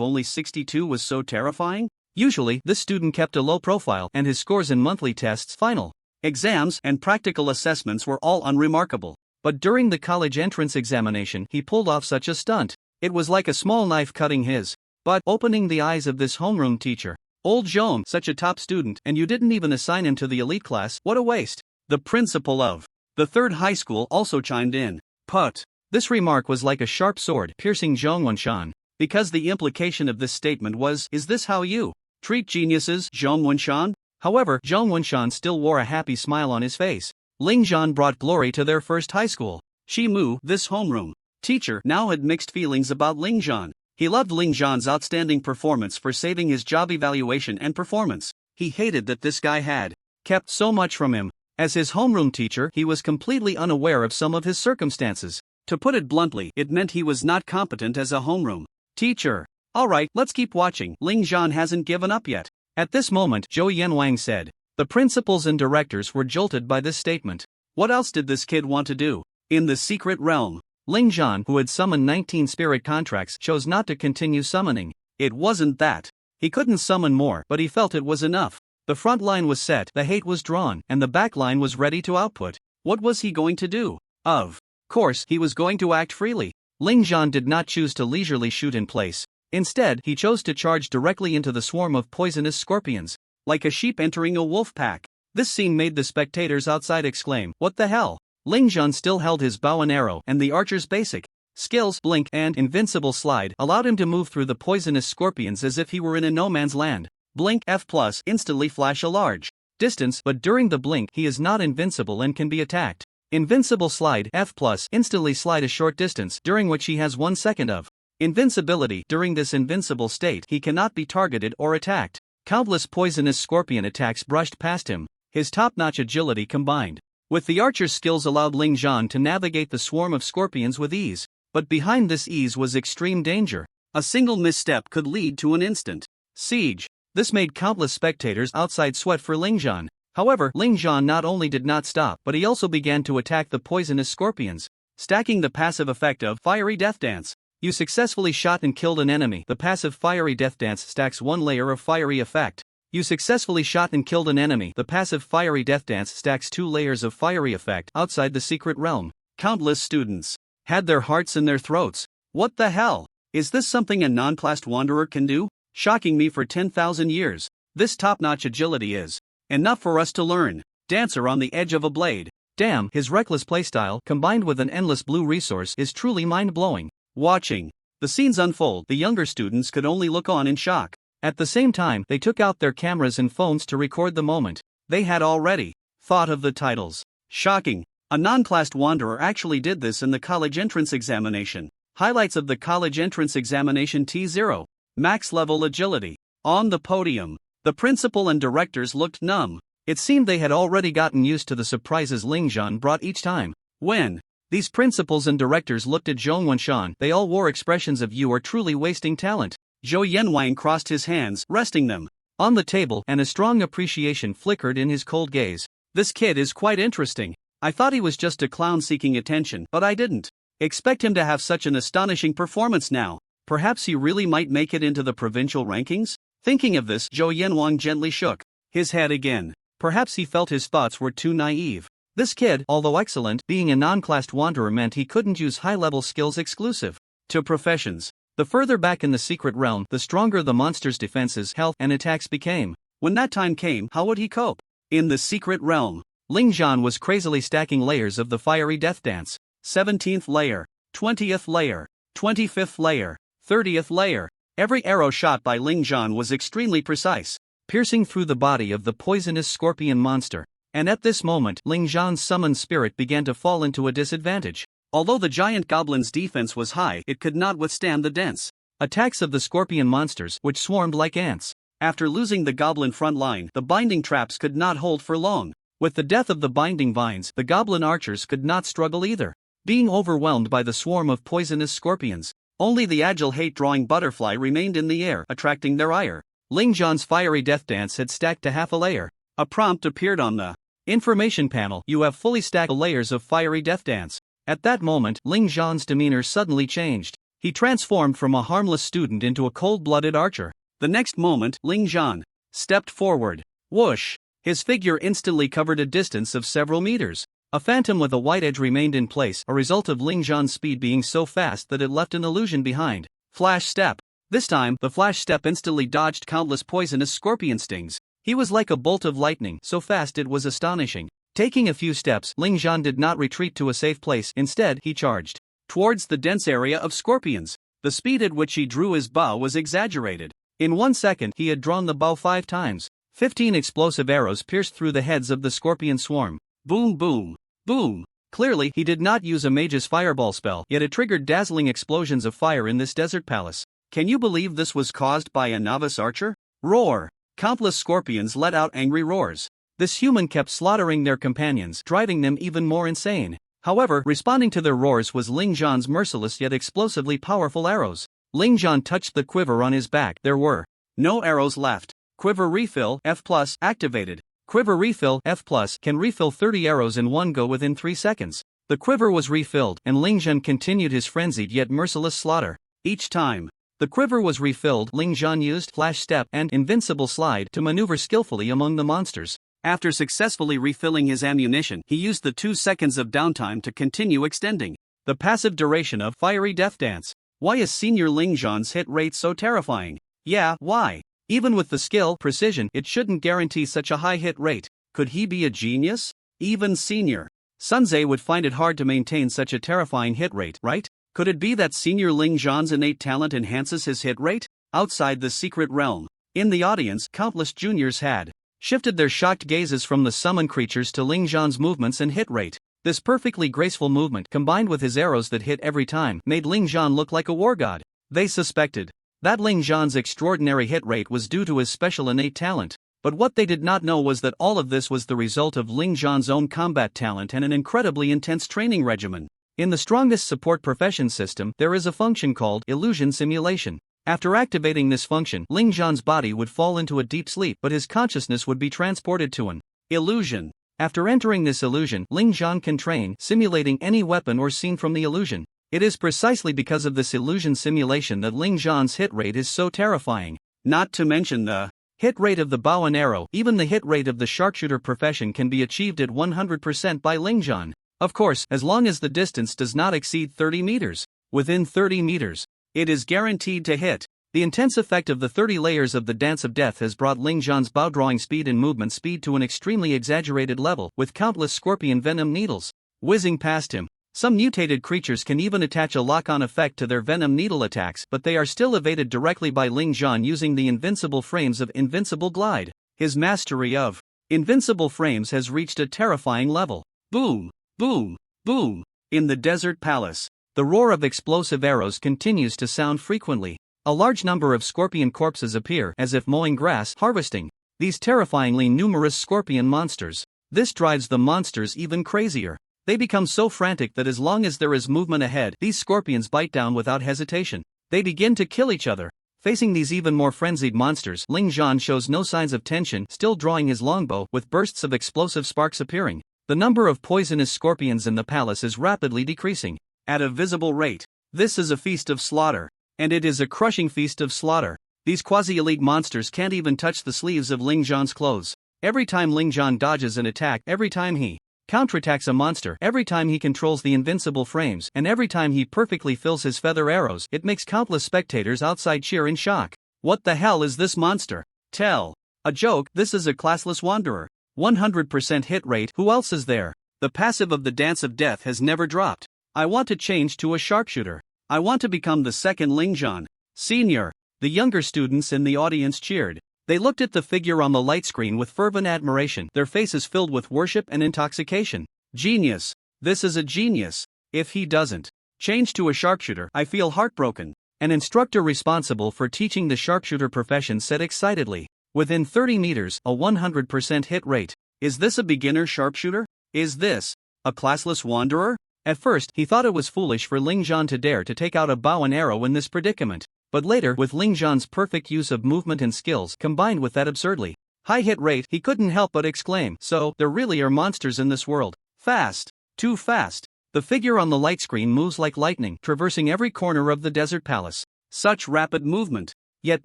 only 62 was so terrifying? Usually, this student kept a low profile, and his scores in monthly tests, final exams, and practical assessments were all unremarkable. But during the college entrance examination, he pulled off such a stunt. It was like a small knife cutting his butt, opening the eyes of this homeroom teacher. Old Zhong, such a top student, and you didn't even assign him to the elite class, what a waste. The principal of the 3rd high school also chimed in. Put. This remark was like a sharp sword, piercing Zhang Wenshan, because the implication of this statement was, is this how you treat geniuses, Zhang Wenshan? However, Zhang Wenshan still wore a happy smile on his face. Ling Zhan brought glory to their 1st high school. Shimu, this homeroom teacher now had mixed feelings about Ling Zhan. He loved Ling Zhan's outstanding performance for saving his job evaluation and performance. He hated that this guy had kept so much from him. As his homeroom teacher, he was completely unaware of some of his circumstances. To put it bluntly, it meant he was not competent as a homeroom teacher. Alright, let's keep watching. Ling Zhan hasn't given up yet. At this moment, Zhou Yanwang said. The principals and directors were jolted by this statement. What else did this kid want to do? In the secret realm, Ling Zhan, who had summoned 19 spirit contracts, chose not to continue summoning. It wasn't that he couldn't summon more, but he felt it was enough. The front line was set, the hate was drawn, and the back line was ready to output. What was he going to do? Of course, he was going to act freely. Ling Zhan did not choose to leisurely shoot in place. Instead, he chose to charge directly into the swarm of poisonous scorpions, like a sheep entering a wolf pack. This scene made the spectators outside exclaim, "What the hell?" Ling Zhan still held his bow and arrow, and the archer's basic skills, blink and invincible slide, allowed him to move through the poisonous scorpions as if he were in a no man's land. Blink F+ instantly flash a large distance, but during the blink he is not invincible and can be attacked. Invincible slide F+ instantly slide a short distance, during which he has 1 second of invincibility. During this invincible state he cannot be targeted or attacked. Countless poisonous scorpion attacks brushed past him. His top-notch agility combined with the archer's skills allowed Ling Zhan to navigate the swarm of scorpions with ease. But behind this ease was extreme danger. A single misstep could lead to an instant siege. This made countless spectators outside sweat for Ling Zhan. However, Ling Zhan not only did not stop, but he also began to attack the poisonous scorpions, stacking the passive effect of Fiery Death Dance. You successfully shot and killed an enemy. The passive Fiery Death Dance stacks 1 layer of fiery effect. You successfully shot and killed an enemy. The passive Fiery Death Dance stacks 2 layers of fiery effect. Outside the secret realm, countless students had their hearts in their throats. What the hell? Is this something a non-classed wanderer can do? Shocking me for 10,000 years. This top-notch agility is enough for us to learn. Dancer on the edge of a blade. Damn, his reckless playstyle, combined with an endless blue resource, is truly mind-blowing. Watching the scenes unfold, the younger students could only look on in shock. At the same time, they took out their cameras and phones to record the moment. They had already thought of the titles. Shocking. A non-classed wanderer actually did this in the college entrance examination. Highlights of the college entrance examination T0. Max level agility. On the podium, the principal and directors looked numb. It seemed they had already gotten used to the surprises Ling Zhan brought each time. When these principals and directors looked at Zhong Wenshan, they all wore expressions of "You are truly wasting talent." Zhou Yanwang crossed his hands, resting them on the table, and a strong appreciation flickered in his cold gaze. This kid is quite interesting. I thought he was just a clown seeking attention, but I didn't expect him to have such an astonishing performance now. Perhaps he really might make it into the provincial rankings? Thinking of this, Zhou Yanwang gently shook his head again. Perhaps he felt his thoughts were too naive. This kid, although excellent, being a non-classed wanderer meant he couldn't use high-level skills exclusive to professions. The further back in the secret realm, the stronger the monster's defenses, health, and attacks became. When that time came, how would he cope? In the secret realm, Ling Zhan was crazily stacking layers of the Fiery Death Dance. 17th layer, 20th layer, 25th layer, 30th layer. Every arrow shot by Ling Zhan was extremely precise, piercing through the body of the poisonous scorpion monster. And at this moment, Ling Zhan's summoned spirit began to fall into a disadvantage. Although the giant goblin's defense was high, it could not withstand the dense attacks of the scorpion monsters, which swarmed like ants. After losing the goblin front line, the binding traps could not hold for long. With the death of the binding vines, the goblin archers could not struggle either. Being overwhelmed by the swarm of poisonous scorpions, only the agile hate-drawing butterfly remained in the air, attracting their ire. Ling Zhan's Fiery Death Dance had stacked to half a layer. A prompt appeared on the information panel. You have fully stacked layers of Fiery Death Dance. At that moment, Ling Zhan's demeanor suddenly changed. He transformed from a harmless student into a cold-blooded archer. The next moment, Ling Zhan stepped forward. Whoosh! His figure instantly covered a distance of several meters. A phantom with a white edge remained in place, a result of Ling Zhan's speed being so fast that it left an illusion behind. Flash step. This time, the flash step instantly dodged countless poisonous scorpion stings. He was like a bolt of lightning, so fast it was astonishing. Taking a few steps, Ling Zhan did not retreat to a safe place. Instead, he charged towards the dense area of scorpions. The speed at which he drew his bow was exaggerated. In 1 second, he had drawn the bow 5 times. 15 explosive arrows pierced through the heads of the scorpion swarm. Boom, boom, boom. Clearly, he did not use a mage's fireball spell, yet it triggered dazzling explosions of fire in this desert palace. Can you believe this was caused by a novice archer? Roar! Countless scorpions let out angry roars. This human kept slaughtering their companions, driving them even more insane. However, responding to their roars was Ling Zhan's merciless yet explosively powerful arrows. Ling Zhan touched the quiver on his back. There were no arrows left. Quiver refill F+ activated. Quiver refill F+ can refill 30 arrows in one go within 3 seconds. The quiver was refilled, and Ling Zhan continued his frenzied yet merciless slaughter. Each time the quiver was refilled, Ling Zhan used Flash Step and Invincible Slide to maneuver skillfully among the monsters. After successfully refilling his ammunition, he used the 2 seconds of downtime to continue extending the passive duration of Fiery Death Dance. Why is Senior Ling Zhan's hit rate so terrifying? Yeah, why? Even with the skill, precision, it shouldn't guarantee such a high hit rate. Could he be a genius? Even Senior Sunze would find it hard to maintain such a terrifying hit rate, right? Could it be that Senior Ling Zhan's innate talent enhances his hit rate? Outside the secret realm, in the audience, countless juniors had shifted their shocked gazes from the summon creatures to Ling Zhan's movements and hit rate. This perfectly graceful movement, combined with his arrows that hit every time, made Ling Zhan look like a war god. They suspected that Ling Zhan's extraordinary hit rate was due to his special innate talent. But what they did not know was that all of this was the result of Ling Zhan's own combat talent and an incredibly intense training regimen. In the strongest support profession system, there is a function called illusion simulation. After activating this function, Ling Zhan's body would fall into a deep sleep, but his consciousness would be transported to an illusion. After entering this illusion, Ling Zhan can train, simulating any weapon or scene from the illusion. It is precisely because of this illusion simulation that Ling Zhan's hit rate is so terrifying. Not to mention the hit rate of the bow and arrow. Even the hit rate of the sharpshooter profession can be achieved at 100% by Ling Zhan. Of course, as long as the distance does not exceed 30 meters. Within 30 meters, it is guaranteed to hit. The intense effect of the 30 layers of the Dance of Death has brought Ling Zhan's bow drawing speed and movement speed to an extremely exaggerated level, with countless scorpion venom needles whizzing past him. Some mutated creatures can even attach a lock-on effect to their venom needle attacks, but they are still evaded directly by Ling Zhan using the invincible frames of Invincible Glide. His mastery of invincible frames has reached a terrifying level. Boom! Boom! Boom! In the desert palace, the roar of explosive arrows continues to sound frequently. A large number of scorpion corpses appear, as if mowing grass, harvesting these terrifyingly numerous scorpion monsters. This drives the monsters even crazier. They become so frantic that as long as there is movement ahead, these scorpions bite down without hesitation. They begin to kill each other. Facing these even more frenzied monsters, Ling Zhan shows no signs of tension, still drawing his longbow, with bursts of explosive sparks appearing. The number of poisonous scorpions in the palace is rapidly decreasing at a visible rate. This is a feast of slaughter. And it is a crushing feast of slaughter. These quasi-elite monsters can't even touch the sleeves of Ling Zhan's clothes. Every time Ling Zhan dodges an attack, every time he counterattacks a monster, every time he controls the invincible frames, and every time he perfectly fills his feather arrows, it makes countless spectators outside cheer in shock. What the hell is this monster? Tell. A joke. This is a classless wanderer. 100% hit rate. Who else is there? The passive of the Dance of Death has never dropped. I want to change to a sharpshooter. I want to become the second Ling Zhan. Senior. The younger students in the audience cheered. They looked at the figure on the light screen with fervent admiration, their faces filled with worship and intoxication. Genius. This is a genius. If he doesn't change to a sharpshooter, I feel heartbroken. An instructor responsible for teaching the sharpshooter profession said excitedly. Within 30 meters, a 100% hit rate. Is this a beginner sharpshooter? Is this a classless wanderer? At first, he thought it was foolish for Ling Zhan to dare to take out a bow and arrow in this predicament. But later, with Ling Zhan's perfect use of movement and skills combined with that absurdly high hit rate, he couldn't help but exclaim, so, there really are monsters in this world. Fast. Too fast. The figure on the light screen moves like lightning, traversing every corner of the desert palace. Such rapid movement, yet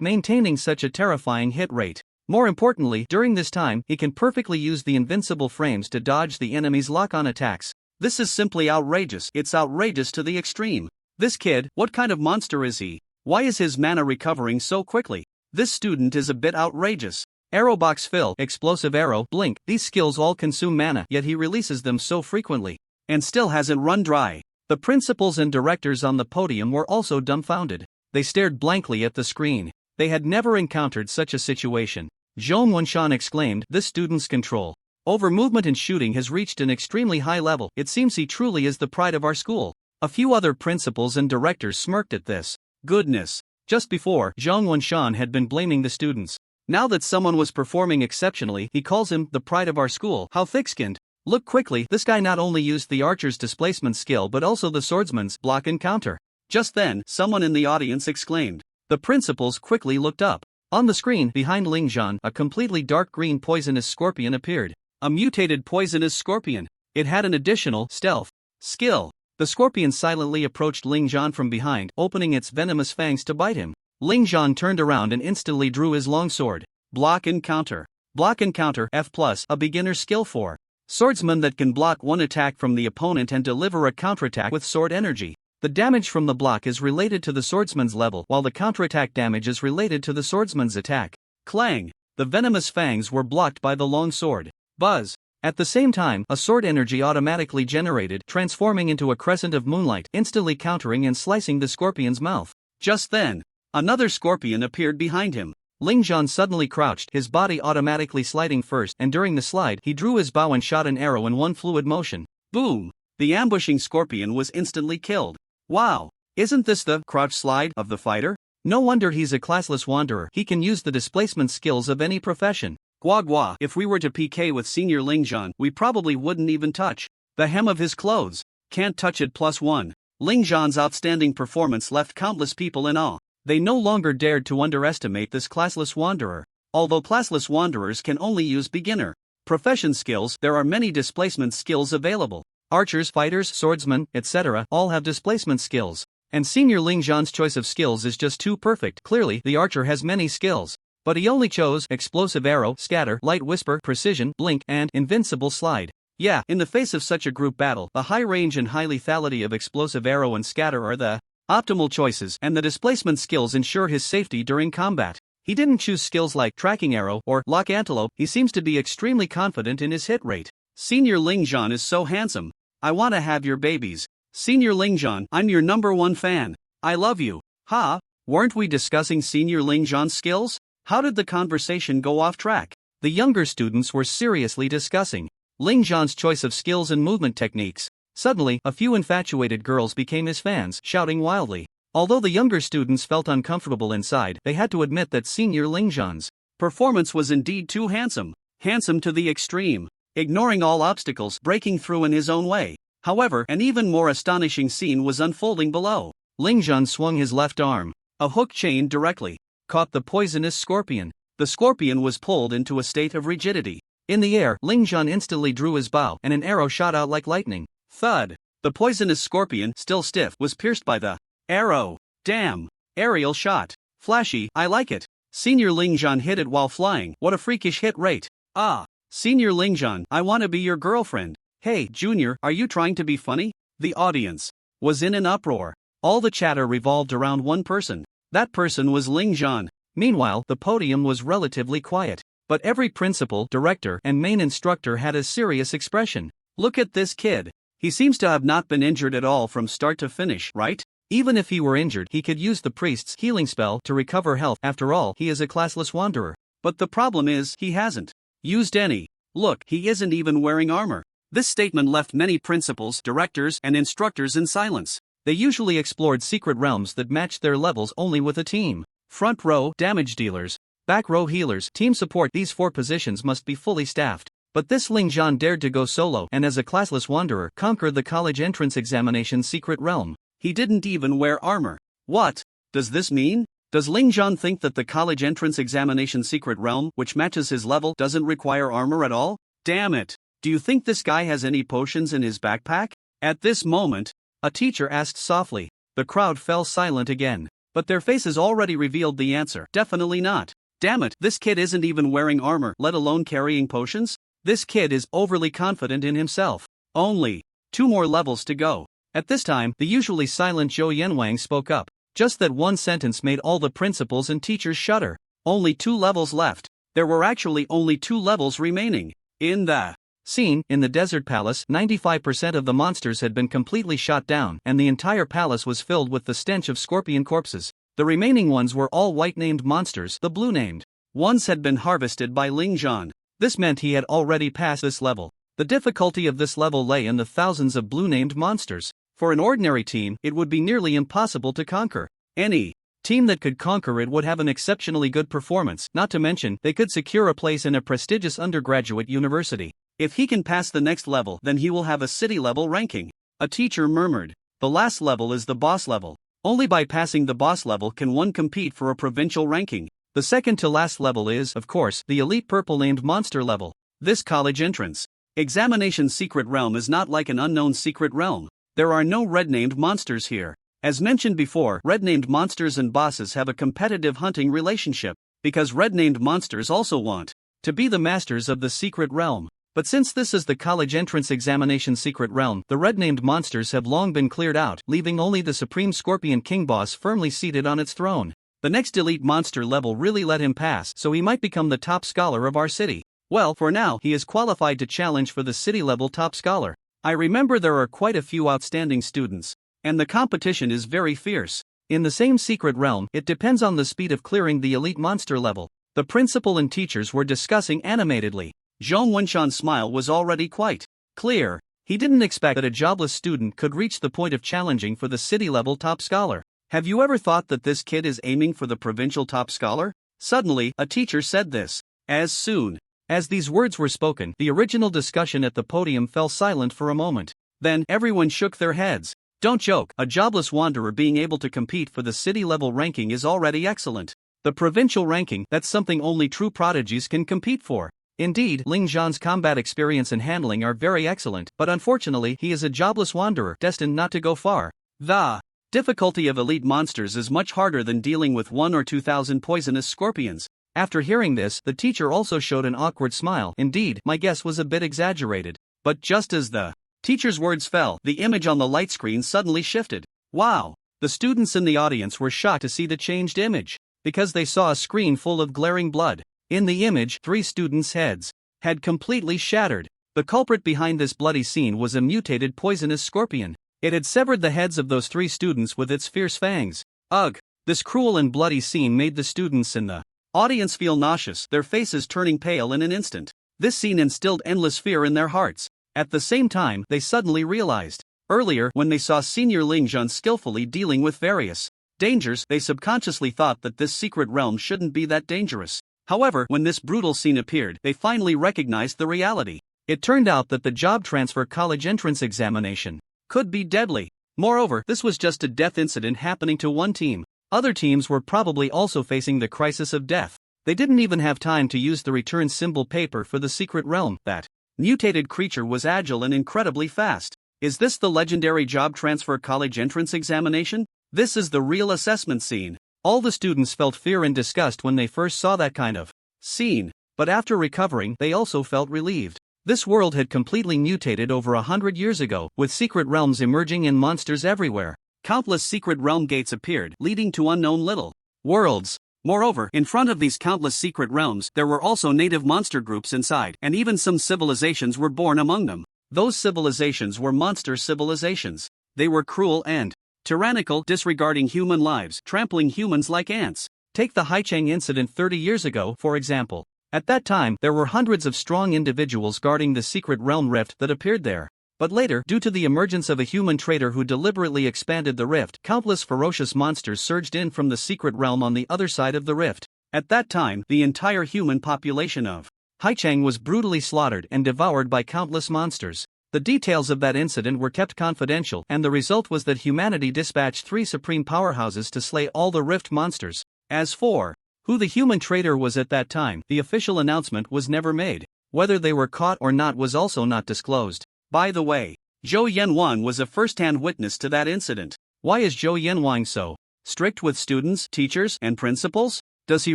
maintaining such a terrifying hit rate. More importantly, during this time, he can perfectly use the invincible frames to dodge the enemy's lock-on attacks. This is simply outrageous. It's outrageous to the extreme. This kid, what kind of monster is he? Why is his mana recovering so quickly? This student is a bit outrageous. Arrow box fill, explosive arrow, blink, these skills all consume mana, yet he releases them so frequently. And still hasn't run dry. The principals and directors on the podium were also dumbfounded. They stared blankly at the screen. They had never encountered such a situation. Zhong Wenshan exclaimed, this student's control Over movement and shooting has reached an extremely high level. It seems he truly is the pride of our school. A few other principals and directors smirked at this. Goodness. Just before, Zhang Wenshan had been blaming the students. Now that someone was performing exceptionally, he calls him the pride of our school. How thick-skinned. Look quickly, this guy not only used the archer's displacement skill but also the swordsman's block and counter. Just then, someone in the audience exclaimed. The principals quickly looked up. On the screen, behind Ling Zhan, a completely dark green poisonous scorpion appeared. A mutated poisonous scorpion. It had an additional stealth skill. The scorpion silently approached Ling Zhan from behind, opening its venomous fangs to bite him. Ling Zhan turned around and instantly drew his longsword. Block and counter. Block and counter F+, a beginner skill for swordsman that can block one attack from the opponent and deliver a counterattack with sword energy. The damage from the block is related to the swordsman's level, while the counterattack damage is related to the swordsman's attack. Clang! The venomous fangs were blocked by the long sword. Buzz! At the same time, a sword energy automatically generated, transforming into a crescent of moonlight, instantly countering and slicing the scorpion's mouth. Just then, another scorpion appeared behind him. Ling Zhan suddenly crouched, his body automatically sliding first, and during the slide, he drew his bow and shot an arrow in one fluid motion. Boom! The ambushing scorpion was instantly killed. Wow! Isn't this the crouch slide of the fighter? No wonder he's a classless wanderer. He can use the displacement skills of any profession. Gua gua, if we were to PK with Senior Ling Zhan, we probably wouldn't even touch the hem of his clothes. Can't touch it +1. Ling Zhan's outstanding performance left countless people in awe. They no longer dared to underestimate this classless wanderer. Although classless wanderers can only use beginner profession skills, there are many displacement skills available. Archers, fighters, swordsmen, etc. all have displacement skills. And Senior Ling Zhan's choice of skills is just too perfect. Clearly, the archer has many skills. But he only chose explosive arrow, scatter, light whisper, precision, blink, and invincible slide. Yeah, in the face of such a group battle, the high range and high lethality of explosive arrow and scatter are the optimal choices, and the displacement skills ensure his safety during combat. He didn't choose skills like tracking arrow or lock antelope. He seems to be extremely confident in his hit rate. Senior Ling Zhan is so handsome. I want to have your babies. Senior Ling Zhan, I'm your #1 fan. I love you. Ha! Weren't we discussing Senior Ling Zhan's skills? How did the conversation go off track? The younger students were seriously discussing Ling Zhan's choice of skills and movement techniques. Suddenly, a few infatuated girls became his fans, shouting wildly. Although the younger students felt uncomfortable inside, they had to admit that Senior Ling Zhan's performance was indeed too handsome. Handsome to the extreme. Ignoring all obstacles, breaking through in his own way. However, an even more astonishing scene was unfolding below. Ling Zhan swung his left arm. A hook chain directly caught the poisonous scorpion. The scorpion was pulled into a state of rigidity. In the air, Ling Zhan instantly drew his bow, and an arrow shot out like lightning. Thud! The poisonous scorpion, still stiff, was pierced by the arrow. Damn! Aerial shot. Flashy, I like it. Senior Ling Zhan hit it while flying. What a freakish hit rate. Ah! Senior Ling Zhan, I want to be your girlfriend. Hey, Junior, are you trying to be funny? The audience was in an uproar. All the chatter revolved around one person. That person was Ling Zhan. Meanwhile, the podium was relatively quiet. But every principal, director, and main instructor had a serious expression. Look at this kid. He seems to have not been injured at all from start to finish, right? Even if he were injured, he could use the priest's healing spell to recover health. After all, he is a classless wanderer. But the problem is, he hasn't used any. Look, he isn't even wearing armor. This statement left many principals, directors, and instructors in silence. They usually explored secret realms that matched their levels only with a team. Front row, damage dealers. Back row healers, team support. These 4 positions must be fully staffed. But this Ling Zhan dared to go solo and as a classless wanderer conquer the college entrance examination secret realm. He didn't even wear armor. What does this mean? Does Ling Zhan think that the college entrance examination secret realm, which matches his level, doesn't require armor at all? Damn it! Do you think this guy has any potions in his backpack? At this moment, a teacher asked softly. The crowd fell silent again. But their faces already revealed the answer. Definitely not. Damn it, this kid isn't even wearing armor, let alone carrying potions? This kid is overly confident in himself. Only 2 more levels to go. At this time, the usually silent Zhou Yanwang spoke up. Just that one sentence made all the principals and teachers shudder. Only 2 levels left. There were actually only 2 levels remaining. In the scene, in the desert palace, 95% of the monsters had been completely shot down, and the entire palace was filled with the stench of scorpion corpses. The remaining ones were all white-named monsters. The blue-named ones had been harvested by Ling Zhan. This meant he had already passed this level. The difficulty of this level lay in the thousands of blue-named monsters. For an ordinary team, it would be nearly impossible to conquer. Any team that could conquer it would have an exceptionally good performance, not to mention, they could secure a place in a prestigious undergraduate university. If he can pass the next level, then he will have a city-level ranking. A teacher murmured. The last level is the boss level. Only by passing the boss level can one compete for a provincial ranking. The second to last level is, of course, the elite purple-named monster level. This college entrance examination secret realm is not like an unknown secret realm. There are no red-named monsters here. As mentioned before, red-named monsters and bosses have a competitive hunting relationship, because red-named monsters also want to be the masters of the secret realm. But since this is the college entrance examination secret realm, the red-named monsters have long been cleared out, leaving only the Supreme Scorpion King boss firmly seated on its throne. The next elite monster level really let him pass, so he might become the top scholar of our city. Well, for now, he is qualified to challenge for the city-level top scholar. I remember there are quite a few outstanding students, and the competition is very fierce. In the same secret realm, it depends on the speed of clearing the elite monster level. The principal and teachers were discussing animatedly. Zhong Wenshan's smile was already quite clear. He didn't expect that a jobless student could reach the point of challenging for the city-level top scholar. Have you ever thought that this kid is aiming for the provincial top scholar? Suddenly, a teacher said this. As soon as these words were spoken, the original discussion at the podium fell silent for a moment. Then, everyone shook their heads. Don't joke, a jobless wanderer being able to compete for the city-level ranking is already excellent. The provincial ranking, that's something only true prodigies can compete for. Indeed, Ling Zhan's combat experience and handling are very excellent, but unfortunately he is a jobless wanderer, destined not to go far. The difficulty of elite monsters is much harder than dealing with 1,000 or 2,000 poisonous scorpions. After hearing this, the teacher also showed an awkward smile. Indeed, my guess was a bit exaggerated. But just as the teacher's words fell, the image on the light screen suddenly shifted. Wow! The students in the audience were shocked to see the changed image, because they saw a screen full of glaring blood. In the image, 3 students' heads had completely shattered. The culprit behind this bloody scene was a mutated poisonous scorpion. It had severed the heads of those 3 students with its fierce fangs. Ugh! This cruel and bloody scene made the students in the audience feel nauseous, their faces turning pale in an instant. This scene instilled endless fear in their hearts. At the same time, they suddenly realized. Earlier, when they saw Senior Ling Zhan skillfully dealing with various dangers, they subconsciously thought that this secret realm shouldn't be that dangerous. However, when this brutal scene appeared, they finally recognized the reality. It turned out that the job transfer college entrance examination could be deadly. Moreover, this was just a death incident happening to one team. Other teams were probably also facing the crisis of death. They didn't even have time to use the return symbol paper for the secret realm. That mutated creature was agile and incredibly fast. Is this the legendary job transfer college entrance examination? This is the real assessment scene. All the students felt fear and disgust when they first saw that kind of scene, but after recovering, they also felt relieved. This world had completely mutated over 100 years ago, with secret realms emerging and monsters everywhere. Countless secret realm gates appeared, leading to unknown little worlds. Moreover, in front of these countless secret realms, there were also native monster groups inside, and even some civilizations were born among them. Those civilizations were monster civilizations. They were cruel and tyrannical, disregarding human lives, trampling humans like ants. Take the Haichang incident 30 years ago, for example. At that time, there were hundreds of strong individuals guarding the secret realm rift that appeared there. But later, due to the emergence of a human traitor who deliberately expanded the rift, countless ferocious monsters surged in from the secret realm on the other side of the rift. At that time, the entire human population of Haichang was brutally slaughtered and devoured by countless monsters. The details of that incident were kept confidential, and the result was that humanity dispatched 3 supreme powerhouses to slay all the rift monsters. As for who the human traitor was at that time, the official announcement was never made. Whether they were caught or not was also not disclosed. By the way, Zhou Yanwang was a first-hand witness to that incident. Why is Zhou Yanwang so strict with students, teachers, and principals? Does he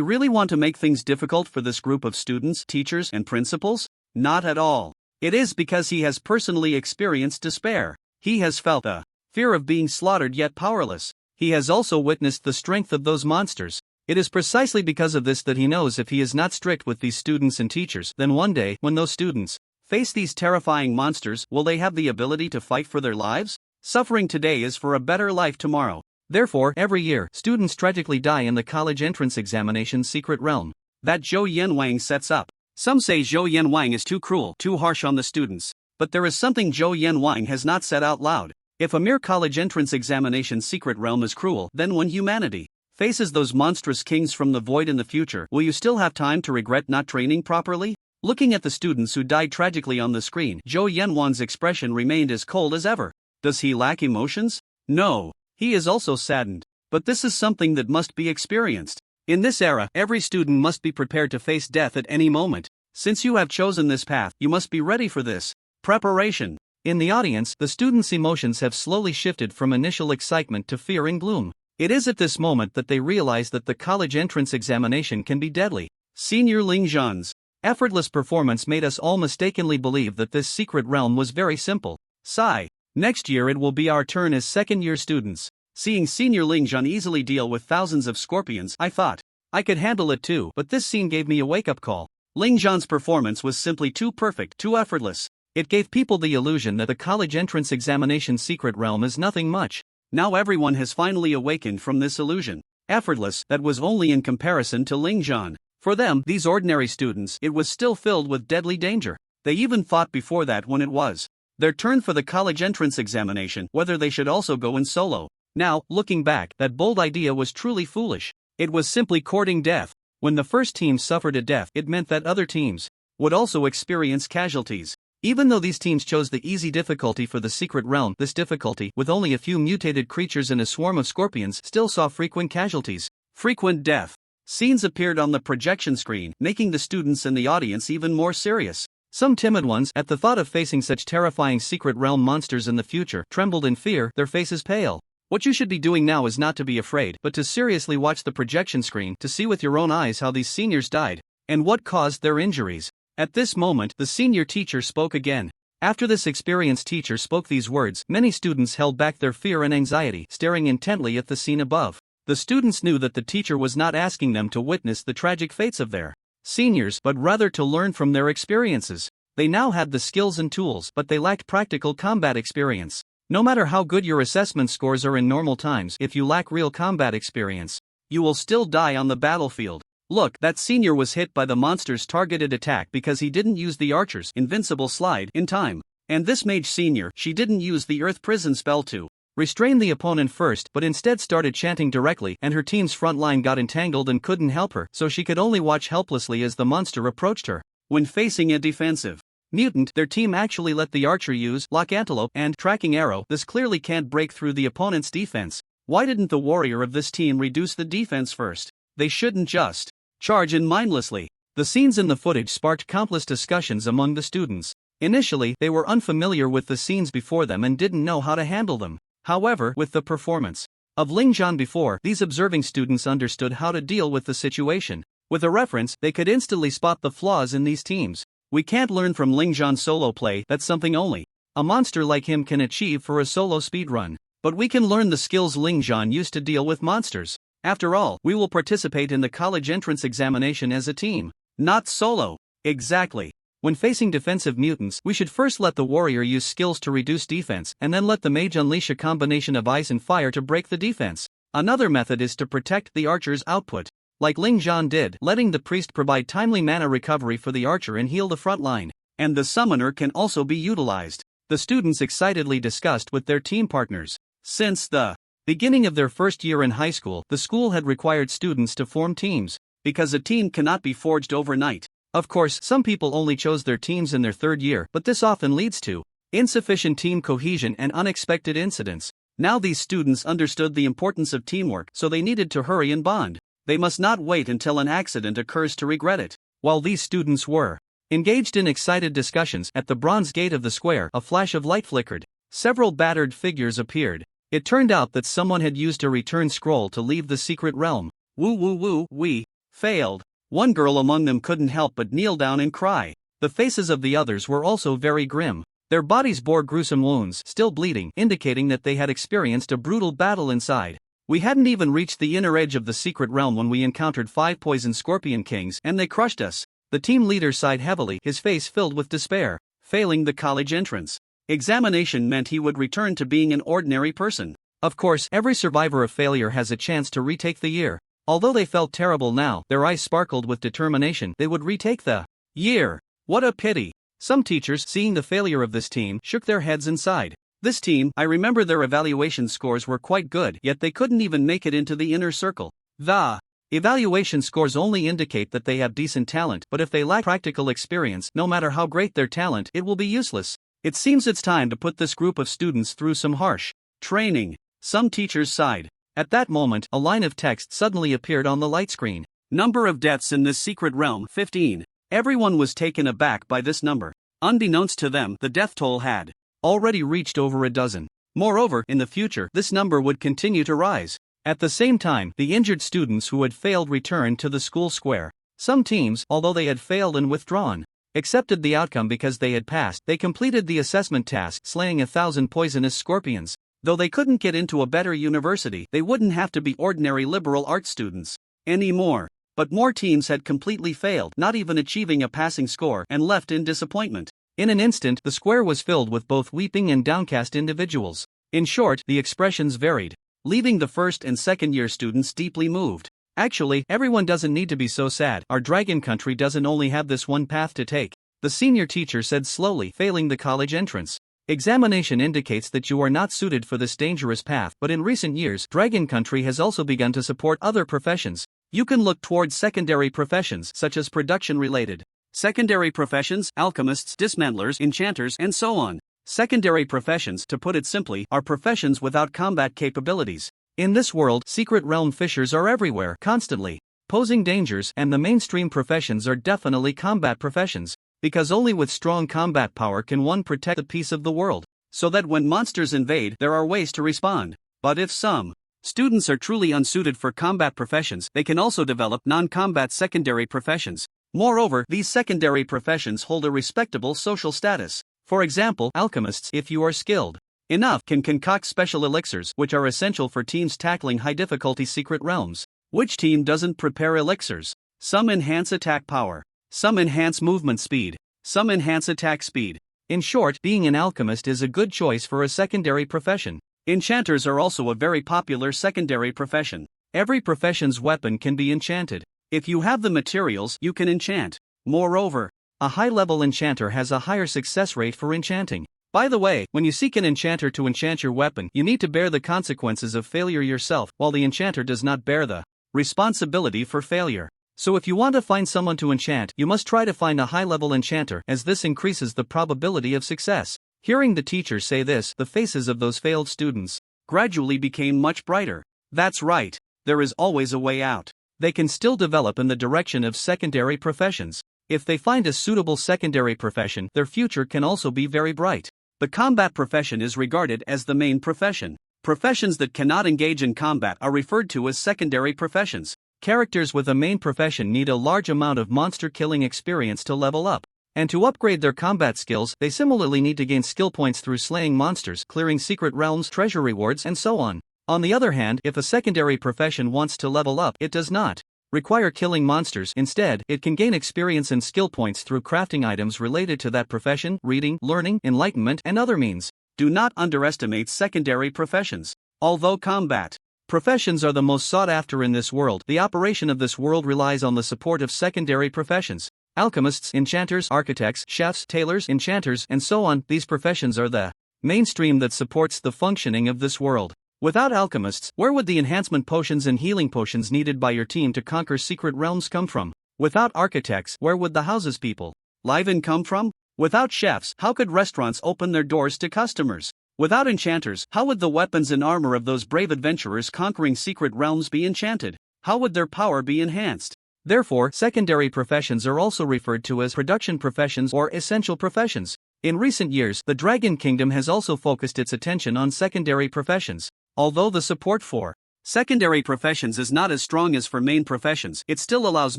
really want to make things difficult for this group of students, teachers, and principals? Not at all. It is because he has personally experienced despair. He has felt the fear of being slaughtered yet powerless. He has also witnessed the strength of those monsters. It is precisely because of this that he knows if he is not strict with these students and teachers, then one day, when those students face these terrifying monsters, will they have the ability to fight for their lives? Suffering today is for a better life tomorrow. Therefore, every year, students tragically die in the college entrance examination secret realm that Zhou Yanwang sets up. Some say Zhou Yanwang is too cruel, too harsh on the students. But there is something Zhou Yanwang has not said out loud. If a mere college entrance examination secret realm is cruel, then when humanity faces those monstrous kings from the void in the future, will you still have time to regret not training properly? Looking at the students who died tragically on the screen, Zhou Yanwan's expression remained as cold as ever. Does he lack emotions? No. He is also saddened. But this is something that must be experienced. In this era, every student must be prepared to face death at any moment. Since you have chosen this path, you must be ready for this. Preparation. In the audience, the students' emotions have slowly shifted from initial excitement to fear and gloom. It is at this moment that they realize that the college entrance examination can be deadly. Senior Ling Zhan's effortless performance made us all mistakenly believe that this secret realm was very simple. Sigh. Next year it will be our turn as second-year students. Seeing Senior Ling Zhan easily deal with thousands of scorpions, I thought I could handle it too, but this scene gave me a wake-up call. Ling Zhan's performance was simply too perfect, too effortless. It gave people the illusion that the college entrance examination secret realm is nothing much. Now everyone has finally awakened from this illusion. Effortless, that was only in comparison to Ling Zhan. For them, these ordinary students, it was still filled with deadly danger. They even fought before that when it was their turn for the college entrance examination, whether they should also go in solo. Now, looking back, that bold idea was truly foolish. It was simply courting death. When the first team suffered a death, it meant that other teams would also experience casualties. Even though these teams chose the easy difficulty for the secret realm, this difficulty, with only a few mutated creatures and a swarm of scorpions, still saw frequent casualties. Frequent death. Scenes appeared on the projection screen, making the students and the audience even more serious. Some timid ones, at the thought of facing such terrifying secret realm monsters in the future, trembled in fear, their faces pale. What you should be doing now is not to be afraid, but to seriously watch the projection screen to see with your own eyes how these seniors died, and what caused their injuries. At this moment, the senior teacher spoke again. After this experienced teacher spoke these words, many students held back their fear and anxiety, staring intently at the scene above. The students knew that the teacher was not asking them to witness the tragic fates of their seniors, but rather to learn from their experiences. They now had the skills and tools, but they lacked practical combat experience. No matter how good your assessment scores are in normal times, if you lack real combat experience, you will still die on the battlefield. Look, that senior was hit by the monster's targeted attack because he didn't use the archer's invincible slide in time. And this mage senior, she didn't use the earth prison spell to restrain the opponent first, but instead started chanting directly, and her team's front line got entangled and couldn't help her, so she could only watch helplessly as the monster approached her. When facing a defensive mutant, their team actually let the archer use lock antelope and tracking arrow. This clearly can't break through the opponent's defense. Why didn't the warrior of this team reduce the defense first? They shouldn't just charge in mindlessly. The scenes in the footage sparked countless discussions among the students. Initially, they were unfamiliar with the scenes before them and didn't know how to handle them. However, with the performance of Ling Zhan before, these observing students understood how to deal with the situation. With a reference, they could instantly spot the flaws in these teams. We can't learn from Ling Zhan's solo play, that's something only a monster like him can achieve for a solo speedrun. But we can learn the skills Ling Zhan used to deal with monsters. After all, we will participate in the college entrance examination as a team, not solo. Exactly. When facing defensive mutants, we should first let the warrior use skills to reduce defense, and then let the mage unleash a combination of ice and fire to break the defense. Another method is to protect the archer's output, like Ling Zhan did, letting the priest provide timely mana recovery for the archer and heal the front line. And the summoner can also be utilized. The students excitedly discussed with their team partners. Since the beginning of their first year in high school, the school had required students to form teams, because a team cannot be forged overnight. Of course, some people only chose their teams in their third year, but this often leads to insufficient team cohesion and unexpected incidents. Now these students understood the importance of teamwork, so they needed to hurry and bond. They must not wait until an accident occurs to regret it. While these students were engaged in excited discussions, at the bronze gate of the square, a flash of light flickered. Several battered figures appeared. It turned out that someone had used a return scroll to leave the secret realm. Woo woo woo, we failed. One girl among them couldn't help but kneel down and cry. The faces of the others were also very grim. Their bodies bore gruesome wounds, still bleeding, indicating that they had experienced a brutal battle inside. We hadn't even reached the inner edge of the secret realm when we encountered 5 poison scorpion kings, and they crushed us. The team leader sighed heavily, his face filled with despair. Failing the college entrance examination meant he would return to being an ordinary person. Of course, every survivor of failure has a chance to retake the year. Although they felt terrible now, their eyes sparkled with determination. They would retake the Year. What a pity. Some teachers, seeing the failure of this team, shook their heads and sighed. This team, I remember their evaluation scores were quite good, yet they couldn't even make it into the inner circle. The evaluation scores only indicate that they have decent talent, but if they lack practical experience, no matter how great their talent, it will be useless. It seems it's time to put this group of students through some harsh training. Some teachers sighed. At that moment, a line of text suddenly appeared on the light screen. Number of deaths in this secret realm, 15. Everyone was taken aback by this number. Unbeknownst to them, the death toll had already reached over a dozen. Moreover, in the future, this number would continue to rise. At the same time, the injured students who had failed returned to the school square. Some teams, although they had failed and withdrawn, accepted the outcome because they had passed. They completed the assessment task, slaying 1,000 poisonous scorpions. Though they couldn't get into a better university, they wouldn't have to be ordinary liberal arts students anymore. But more teams had completely failed, not even achieving a passing score, and left in disappointment. In an instant, the square was filled with both weeping and downcast individuals. In short, the expressions varied, leaving the first and second year students deeply moved. Actually, everyone doesn't need to be so sad. Our dragon country doesn't only have this one path to take, the senior teacher said slowly, failing the college entrance examination indicates that you are not suited for this dangerous path, but in recent years, Dragon Country has also begun to support other professions. You can look towards secondary professions such as production-related secondary professions, alchemists, dismantlers, enchanters, and so on. Secondary professions, to put it simply, are professions without combat capabilities. In this world, secret realm fissures are everywhere, constantly posing dangers, and the mainstream professions are definitely combat professions, because only with strong combat power can one protect the peace of the world, so that when monsters invade, there are ways to respond. But if some students are truly unsuited for combat professions, they can also develop non-combat secondary professions. Moreover, these secondary professions hold a respectable social status. For example, alchemists, if you are skilled enough, can concoct special elixirs, which are essential for teams tackling high-difficulty secret realms. Which team doesn't prepare elixirs? Some enhance attack power. Some enhance movement speed. Some enhance attack speed. In short, being an alchemist is a good choice for a secondary profession. Enchanters are also a very popular secondary profession. Every profession's weapon can be enchanted. If you have the materials, you can enchant. Moreover, a high-level enchanter has a higher success rate for enchanting. By the way, when you seek an enchanter to enchant your weapon, you need to bear the consequences of failure yourself, while the enchanter does not bear the responsibility for failure. So if you want to find someone to enchant, you must try to find a high-level enchanter, as this increases the probability of success. Hearing the teacher say this, the faces of those failed students gradually became much brighter. That's right, there is always a way out. They can still develop in the direction of secondary professions. If they find a suitable secondary profession, their future can also be very bright. The combat profession is regarded as the main profession. Professions that cannot engage in combat are referred to as secondary professions. Characters with a main profession need a large amount of monster-killing experience to level up. And to upgrade their combat skills, they similarly need to gain skill points through slaying monsters, clearing secret realms, treasure rewards, and so on. On the other hand, if a secondary profession wants to level up, it does not require killing monsters. Instead, it can gain experience and skill points through crafting items related to that profession, reading, learning, enlightenment, and other means. Do not underestimate secondary professions. Although combat professions are the most sought after in this world, the operation of this world relies on the support of secondary professions. Alchemists, enchanters, architects, chefs, tailors, enchanters, and so on, these professions are the mainstream that supports the functioning of this world. Without alchemists, where would the enhancement potions and healing potions needed by your team to conquer secret realms come from? Without architects, where would the houses people live in come from? Without chefs, how could restaurants open their doors to customers? Without enchanters, how would the weapons and armor of those brave adventurers conquering secret realms be enchanted? How would their power be enhanced? Therefore, secondary professions are also referred to as production professions or essential professions. In recent years, the Dragon Kingdom has also focused its attention on secondary professions. Although the support for secondary professions is not as strong as for main professions, it still allows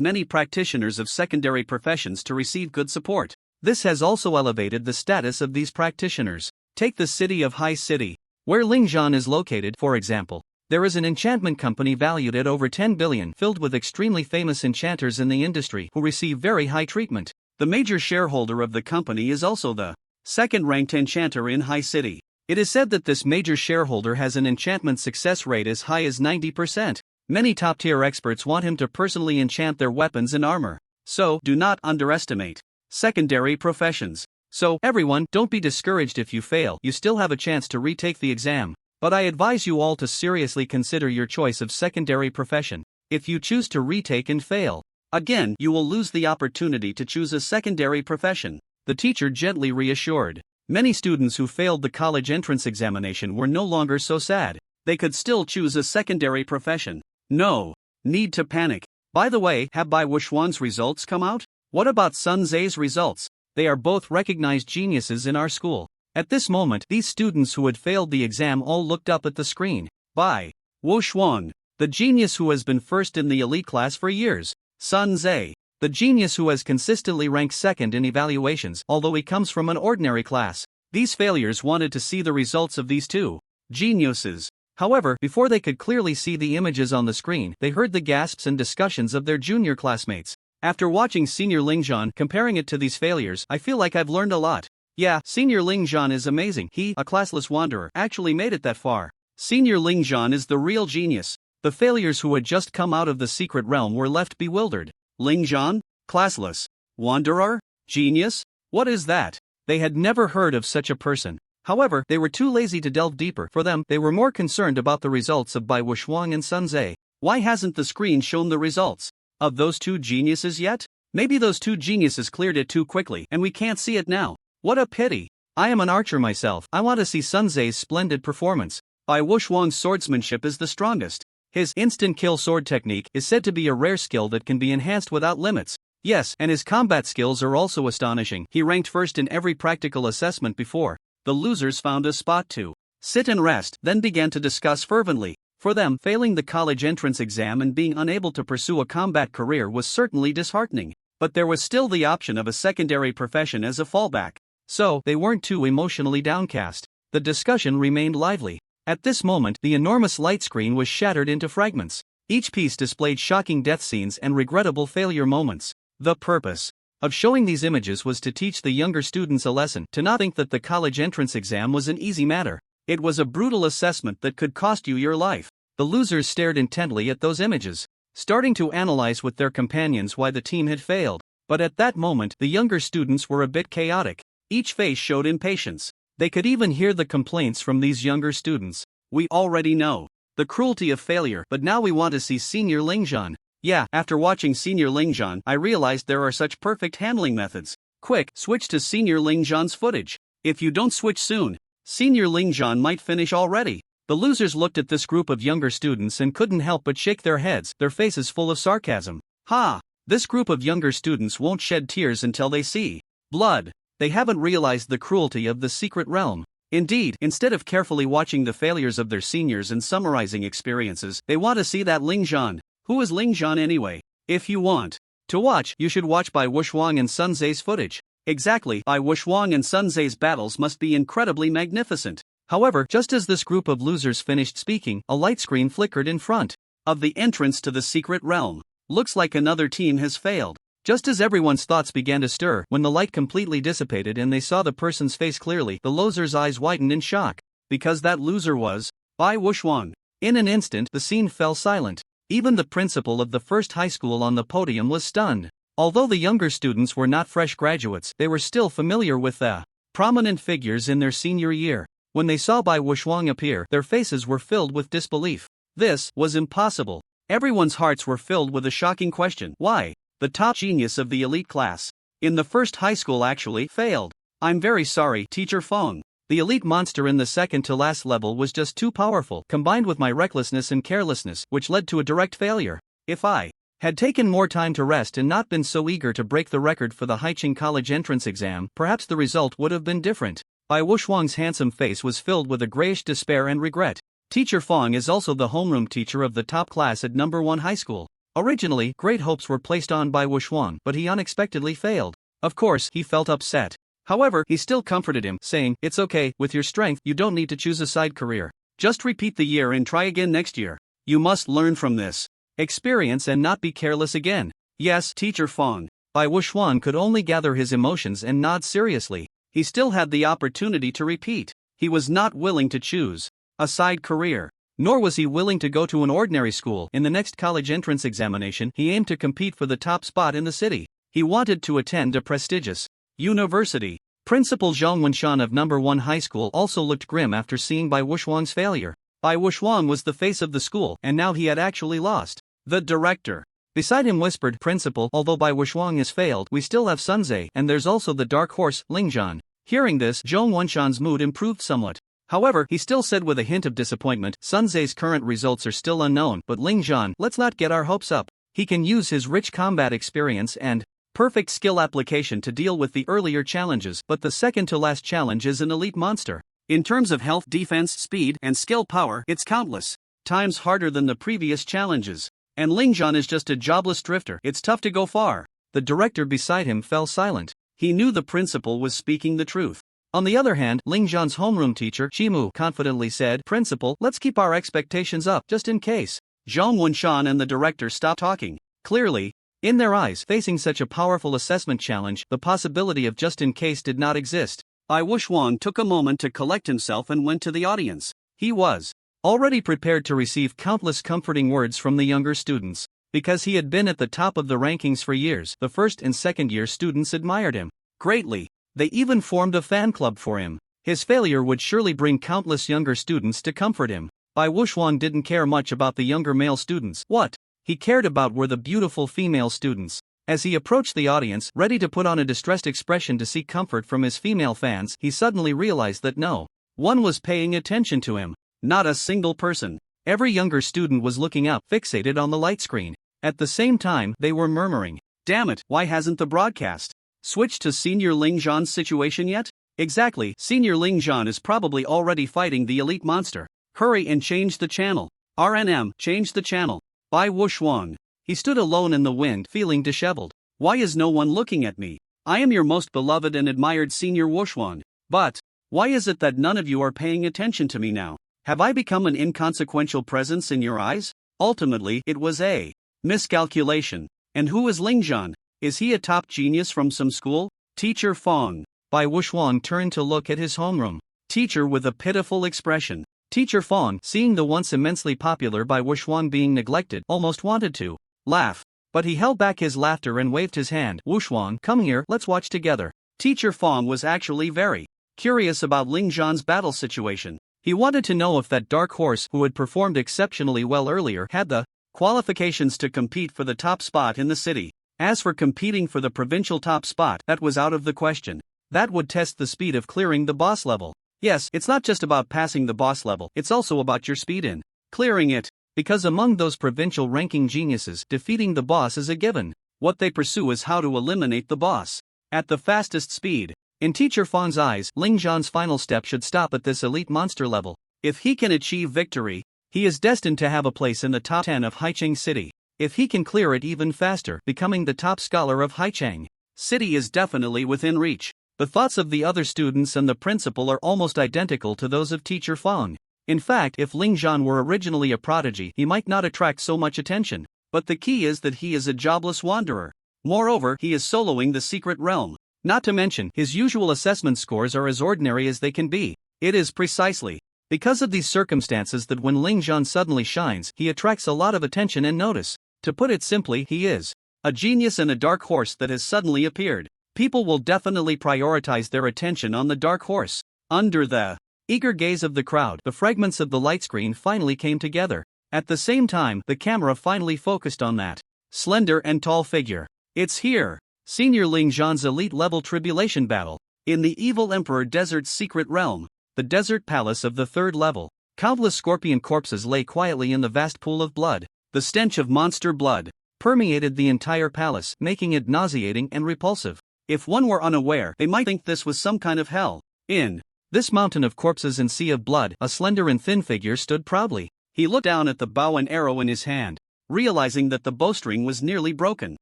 many practitioners of secondary professions to receive good support. This has also elevated the status of these practitioners. Take the city of High City, where Lingzhan is located, for example. There is an enchantment company valued at over 10 billion, filled with extremely famous enchanters in the industry who receive very high treatment. The major shareholder of the company is also the second-ranked enchanter in High City. It is said that this major shareholder has an enchantment success rate as high as 90%. Many top-tier experts want him to personally enchant their weapons and armor. So, do not underestimate secondary professions. So, everyone, don't be discouraged if you fail, you still have a chance to retake the exam. But I advise you all to seriously consider your choice of secondary profession. If you choose to retake and fail, again, you will lose the opportunity to choose a secondary profession, the teacher gently reassured. Many students who failed the college entrance examination were no longer so sad. They could still choose a secondary profession. No need to panic. By the way, have Bai Wuxuan's results come out? What about Sun Zhe's results? They are both recognized geniuses in our school. At this moment, these students who had failed the exam all looked up at the screen. Bai Wuxuan, the genius who has been first in the elite class for years. Sun Zhe, the genius who has consistently ranked second in evaluations, although he comes from an ordinary class. These failures wanted to see the results of these two geniuses. However, before they could clearly see the images on the screen, they heard the gasps and discussions of their junior classmates. After watching Senior Lingzhan comparing it to these failures, I feel like I've learned a lot. Yeah, Senior Lingzhan is amazing. He, a classless wanderer, actually made it that far. Senior Lingzhan is the real genius. The failures who had just come out of the secret realm were left bewildered. Lingzhan? Classless? Wanderer? Genius? What is that? They had never heard of such a person. However, they were too lazy to delve deeper. For them, they were more concerned about the results of Bai Wuxuan and Sun Zhe. Why hasn't the screen shown the results of those two geniuses yet? Maybe those two geniuses cleared it too quickly and we can't see it now. What a pity. I am an archer myself. I want to see Sun Zhe's splendid performance. Bai Wuxuan's swordsmanship is the strongest. His instant kill sword technique is said to be a rare skill that can be enhanced without limits. Yes, and his combat skills are also astonishing. He ranked first in every practical assessment before. The losers found a spot to sit and rest, then began to discuss fervently. For them, failing the college entrance exam and being unable to pursue a combat career was certainly disheartening. But there was still the option of a secondary profession as a fallback. So, they weren't too emotionally downcast. The discussion remained lively. At this moment, the enormous light screen was shattered into fragments. Each piece displayed shocking death scenes and regrettable failure moments. The purpose of showing these images was to teach the younger students a lesson, to not think that the college entrance exam was an easy matter. It was a brutal assessment that could cost you your life. The losers stared intently at those images, starting to analyze with their companions why the team had failed. But at that moment, the younger students were a bit chaotic. Each face showed impatience. They could even hear the complaints from these younger students. We already know the cruelty of failure, but now we want to see Senior Lingzhan. Yeah, after watching Senior Lingzhan, I realized there are such perfect handling methods. Quick, switch to Senior Lingzhan's footage. If you don't switch soon, Senior Lingzhan might finish already. The losers looked at this group of younger students and couldn't help but shake their heads, their faces full of sarcasm. Ha! This group of younger students won't shed tears until they see blood. They haven't realized the cruelty of the secret realm. Indeed, instead of carefully watching the failures of their seniors and summarizing experiences, they want to see that Lingzhan. Who is Lingzhan anyway? If you want to watch, you should watch Bai Wuxuan and Sun Zhe's footage. Exactly, Bai Wuxuan and Sun Zhe's battles must be incredibly magnificent. However, just as this group of losers finished speaking, a light screen flickered in front of the entrance to the secret realm. Looks like another team has failed. Just as everyone's thoughts began to stir, when the light completely dissipated and they saw the person's face clearly, the loser's eyes widened in shock. Because that loser was Bai Wuxuan. In an instant, the scene fell silent. Even the principal of the first high school on the podium was stunned. Although the younger students were not fresh graduates, they were still familiar with the prominent figures in their senior year. When they saw Bai Wuxuan appear, their faces were filled with disbelief. This was impossible. Everyone's hearts were filled with a shocking question. Why? The top genius of the elite class in the first high school actually failed. I'm very sorry, Teacher Feng. The elite monster in the second to last level was just too powerful, combined with my recklessness and carelessness, which led to a direct failure. If I had taken more time to rest and not been so eager to break the record for the Haiqing College entrance exam, perhaps the result would have been different. Bai Wuxuan's handsome face was filled with a grayish despair and regret. Teacher Feng is also the homeroom teacher of the top class at number 1 high school. Originally, great hopes were placed on Bai Wuxuan, but he unexpectedly failed. Of course, he felt upset. However, he still comforted him, saying, "It's okay, with your strength, you don't need to choose a side career. Just repeat the year and try again next year. You must learn from this experience and not be careless again." Yes, Teacher Feng. Bai Wuxuan could only gather his emotions and nod seriously. He still had the opportunity to repeat. He was not willing to choose a side career. Nor was he willing to go to an ordinary school. In the next college entrance examination, he aimed to compete for the top spot in the city. He wanted to attend a prestigious university. Principal Zhang Wenshan of number 1 high school also looked grim after seeing Bai Wuxuang's failure. Bai Wuxuang was the face of the school, and now he had actually lost. The director beside him whispered, "Principal, although Bai Wuxuang has failed, we still have Sunze, and there's also the dark horse, Lingzhan." Hearing this, Zhang Wenshan's mood improved somewhat. However, he still said with a hint of disappointment, "Sunze's current results are still unknown, but Lingzhan, let's not get our hopes up. He can use his rich combat experience and perfect skill application to deal with the earlier challenges, but the second-to-last challenge is an elite monster. In terms of health, defense, speed, and skill power, it's countless times harder than the previous challenges. And Lingzhan is just a jobless drifter. It's tough to go far." The director beside him fell silent. He knew the principal was speaking the truth. On the other hand, Lingzhan's homeroom teacher, Shimu, confidently said, "Principal, let's keep our expectations up, just in case." Zhang Wenshan and the director stopped talking. Clearly, in their eyes, facing such a powerful assessment challenge, the possibility of just in case did not exist. Bai Wuxuang took a moment to collect himself and went to the audience. He was already prepared to receive countless comforting words from the younger students. Because he had been at the top of the rankings for years, the first and second year students admired him greatly. They even formed a fan club for him. His failure would surely bring countless younger students to comfort him. Bai Wuxuang didn't care much about the younger male students. What he cared about were the beautiful female students. As he approached the audience, ready to put on a distressed expression to seek comfort from his female fans, he suddenly realized that no one was paying attention to him. Not a single person. Every younger student was looking up, fixated on the light screen. At the same time, they were murmuring, "Damn it, why hasn't the broadcast switched to Senior Lingzhan's situation yet?" Exactly, Senior Lingzhan is probably already fighting the elite monster. Hurry and change the channel. RNM, change the channel. Bai Wuxuang. He stood alone in the wind, feeling disheveled. "Why is no one looking at me? I am your most beloved and admired Senior Wuxuang. But why is it that none of you are paying attention to me now? Have I become an inconsequential presence in your eyes?" Ultimately, it was a miscalculation. And who is Lingzhan? Is he a top genius from some school? Teacher Fong. Bai Wuxuang turned to look at his homeroom teacher with a pitiful expression. Teacher Fong, seeing the once immensely popular Bai Wuxuang being neglected, almost wanted to laugh. But he held back his laughter and waved his hand. "Wuxuang, come here, let's watch together." Teacher Fong was actually very curious about Lingzhan's battle situation. He wanted to know if that dark horse, who had performed exceptionally well earlier, had the qualifications to compete for the top spot in the city. As for competing for the provincial top spot, that was out of the question. That would test the speed of clearing the boss level. Yes, it's not just about passing the boss level, it's also about your speed in clearing it. Because among those provincial ranking geniuses, defeating the boss is a given. What they pursue is how to eliminate the boss at the fastest speed. In Teacher Fong's eyes, Lingzhan's final step should stop at this elite monster level. If he can achieve victory, he is destined to have a place in the top 10 of Haicheng City. If he can clear it even faster, becoming the top scholar of Haicheng City is definitely within reach. The thoughts of the other students and the principal are almost identical to those of Teacher Fong. In fact, if Lingzhan were originally a prodigy, he might not attract so much attention. But the key is that he is a jobless wanderer. Moreover, he is soloing the secret realm. Not to mention, his usual assessment scores are as ordinary as they can be. It is precisely because of these circumstances that when Lingzhan suddenly shines, he attracts a lot of attention and notice. To put it simply, he is a genius and a dark horse that has suddenly appeared. People will definitely prioritize their attention on the dark horse. Under the eager gaze of the crowd, the fragments of the light screen finally came together. At the same time, the camera finally focused on that slender and tall figure. It's here. Senior Lingzhan's elite-level tribulation battle. In the evil Emperor Desert's secret realm, the desert palace of the third level, countless scorpion corpses lay quietly in the vast pool of blood. The stench of monster blood permeated the entire palace, making it nauseating and repulsive. If one were unaware, they might think this was some kind of hell. In this mountain of corpses and sea of blood, a slender and thin figure stood proudly. He looked down at the bow and arrow in his hand, realizing that the bowstring was nearly broken.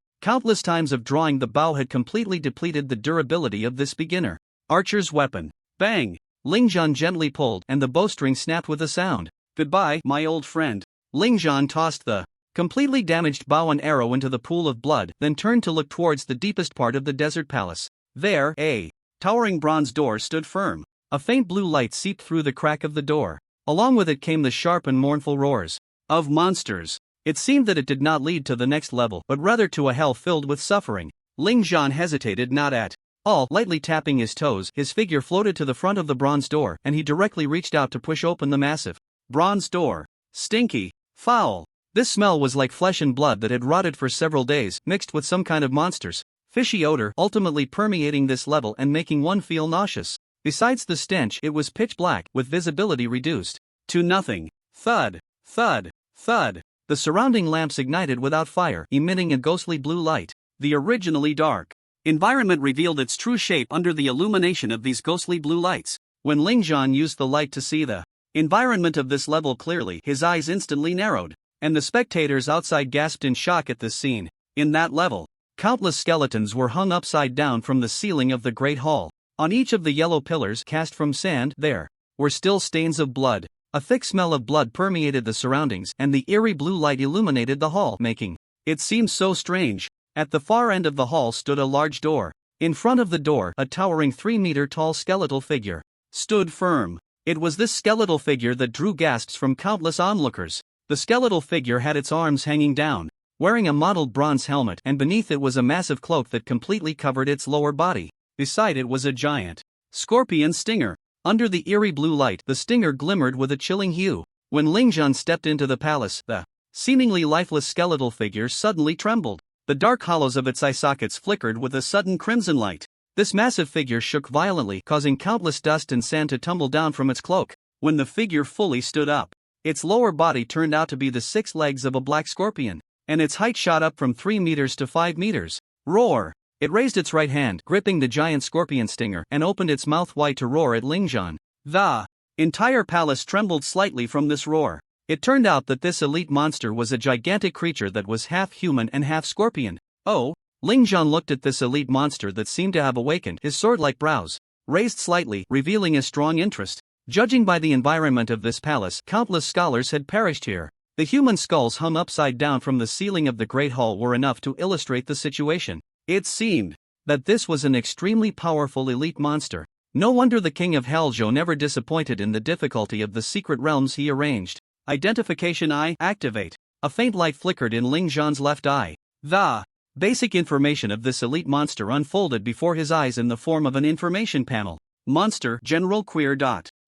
Countless times of drawing the bow had completely depleted the durability of this beginner archer's weapon. Bang! Lingzhan gently pulled, and the bowstring snapped with a sound. "Goodbye, my old friend." Lingzhan tossed the completely damaged bow and arrow into the pool of blood, then turned to look towards the deepest part of the desert palace. There, a towering bronze door stood firm. A faint blue light seeped through the crack of the door. Along with it came the sharp and mournful roars of monsters. It seemed that it did not lead to the next level, but rather to a hell filled with suffering. Ling Zhan hesitated not at all, lightly tapping his toes. His figure floated to the front of the bronze door, and he directly reached out to push open the massive bronze door. Stinky, foul. This smell was like flesh and blood that had rotted for several days, mixed with some kind of monster's fishy odor, ultimately permeating this level and making one feel nauseous. Besides the stench, it was pitch black, with visibility reduced to nothing. Thud, thud, thud. The surrounding lamps ignited without fire, emitting a ghostly blue light. The originally dark environment revealed its true shape under the illumination of these ghostly blue lights. When Ling Zhan used the light to see the environment of this level clearly, his eyes instantly narrowed, and the spectators outside gasped in shock at this scene. In that level, countless skeletons were hung upside down from the ceiling of the Great Hall. On each of the yellow pillars cast from sand, there were still stains of blood. A thick smell of blood permeated the surroundings, and the eerie blue light illuminated the hall, making it seem so strange. At the far end of the hall stood a large door. In front of the door, a towering 3-meter-tall skeletal figure stood firm. It was this skeletal figure that drew gasps from countless onlookers. The skeletal figure had its arms hanging down, wearing a mottled bronze helmet, and beneath it was a massive cloak that completely covered its lower body. Beside it was a giant scorpion stinger. Under the eerie blue light, the stinger glimmered with a chilling hue. When Ling Zhan stepped into the palace, the seemingly lifeless skeletal figure suddenly trembled. The dark hollows of its eye sockets flickered with a sudden crimson light. This massive figure shook violently, causing countless dust and sand to tumble down from its cloak. When the figure fully stood up, its lower body turned out to be the 6 legs of a black scorpion, and its height shot up from 3 meters to 5 meters. Roar! It raised its right hand, gripping the giant scorpion stinger, and opened its mouth wide to roar at Ling Zhan. The entire palace trembled slightly from this roar. It turned out that this elite monster was a gigantic creature that was half human and half scorpion. Oh! Ling Zhan looked at this elite monster that seemed to have awakened, his sword-like brows raised slightly, revealing a strong interest. Judging by the environment of this palace, countless scholars had perished here. The human skulls hung upside down from the ceiling of the Great Hall were enough to illustrate the situation. It seemed that this was an extremely powerful elite monster. No wonder the King of Hellzhou never disappointed in the difficulty of the secret realms he arranged. Identification eye, activate. A faint light flickered in Ling Zhan's left eye. The basic information of this elite monster unfolded before his eyes in the form of an information panel. Monster, General Queer.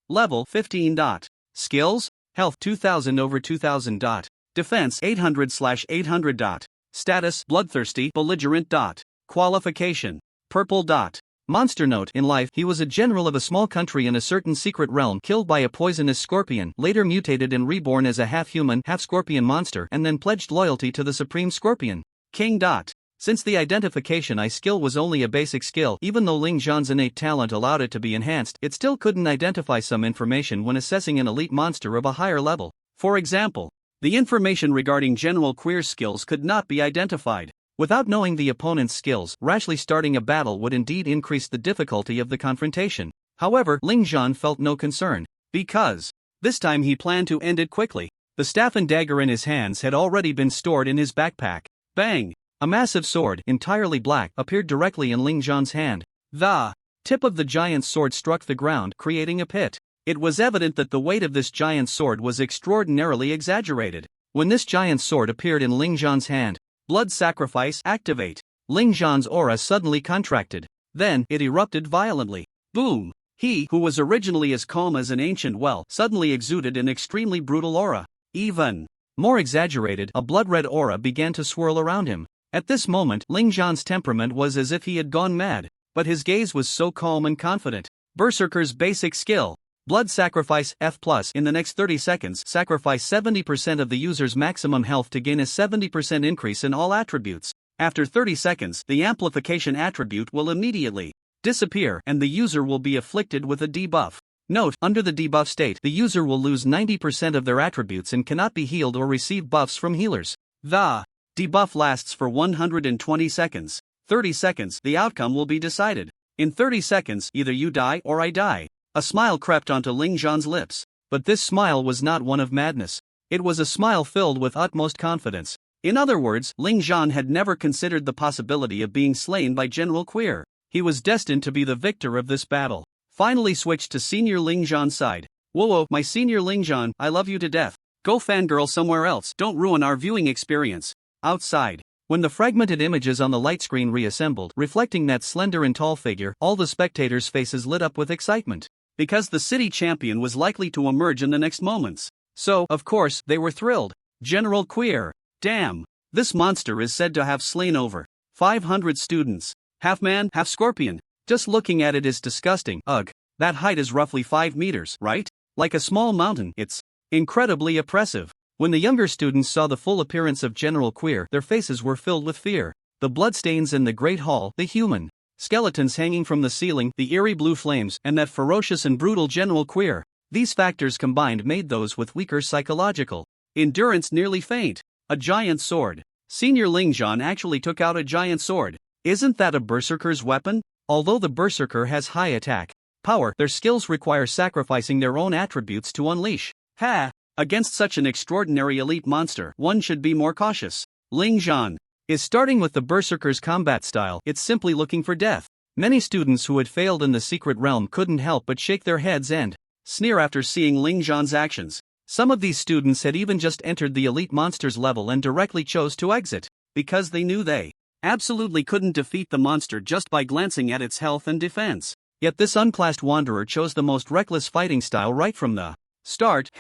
Level 15. Skills, Health 2000 over 2000. Defense 800/800. Status, Bloodthirsty, Belligerent. Qualification, Purple. Monster note: in life, he was a general of a small country in a certain secret realm, killed by a poisonous scorpion, later mutated and reborn as a half-human, half-scorpion monster, and then pledged loyalty to the Supreme Scorpion King. Since the identification eye skill was only a basic skill, even though Ling Zhan's innate talent allowed it to be enhanced, it still couldn't identify some information when assessing an elite monster of a higher level. For example, the information regarding General Queer's skills could not be identified. Without knowing the opponent's skills, rashly starting a battle would indeed increase the difficulty of the confrontation. However, Ling Zhan felt no concern, because this time he planned to end it quickly. The staff and dagger in his hands had already been stored in his backpack. Bang! A massive sword, entirely black, appeared directly in Ling Zhan's hand. The tip of the giant's sword struck the ground, creating a pit. It was evident that the weight of this giant sword was extraordinarily exaggerated. When this giant sword appeared in Ling Zhan's hand, blood sacrifice, activate. Ling Zhan's aura suddenly contracted. Then, it erupted violently. Boom! He, who was originally as calm as an ancient well, suddenly exuded an extremely brutal aura. Even more exaggerated, a blood-red aura began to swirl around him. At this moment, Ling Zhan's temperament was as if he had gone mad, but his gaze was so calm and confident. Berserker's basic skill. Blood sacrifice, F+. In the next 30 seconds, sacrifice 70% of the user's maximum health to gain a 70% increase in all attributes. After 30 seconds, the amplification attribute will immediately disappear, and the user will be afflicted with a debuff. Note: under the debuff state, the user will lose 90% of their attributes and cannot be healed or receive buffs from healers. The debuff lasts for 120 seconds. 30 seconds, the outcome will be decided. In 30 seconds, either you die or I die. A smile crept onto Ling Zhan's lips. But this smile was not one of madness. It was a smile filled with utmost confidence. In other words, Ling Zhan had never considered the possibility of being slain by General Queer. He was destined to be the victor of this battle. Finally switched to Senior Ling Zhan's side. Whoa, my Senior Ling Zhan, I love you to death. Go fangirl somewhere else, don't ruin our viewing experience. Outside, When the fragmented images on the light screen reassembled, reflecting that slender and tall figure, all the spectators' faces lit up with excitement. Because the city champion was likely to emerge in the next moments. So, of course, they were thrilled. General Queer. Damn. This monster is said to have slain over 500 students. Half man, half scorpion. Just looking at it is disgusting. Ugh. That height is roughly 5 meters, right? Like a small mountain. It's incredibly oppressive. When the younger students saw the full appearance of General Queer, their faces were filled with fear. The bloodstains in the Great Hall, the human skeletons hanging from the ceiling, the eerie blue flames, and that ferocious and brutal General Queer. These factors combined made those with weaker psychological endurance nearly faint. A giant sword. Senior Lingzhan actually took out a giant sword. Isn't that a berserker's weapon? Although the berserker has high attack power, their skills require sacrificing their own attributes to unleash. Against such an extraordinary elite monster, one should be more cautious. Lingzhan is starting with the berserker's combat style. It's simply looking for death. Many students who had failed in the secret realm couldn't help but shake their heads and sneer after seeing Lingzhan's actions. Some of these students had even just entered the elite monster's level and directly chose to exit, because they knew they absolutely couldn't defeat the monster just by glancing at its health and defense. Yet this unclassed wanderer chose the most reckless fighting style right from the start,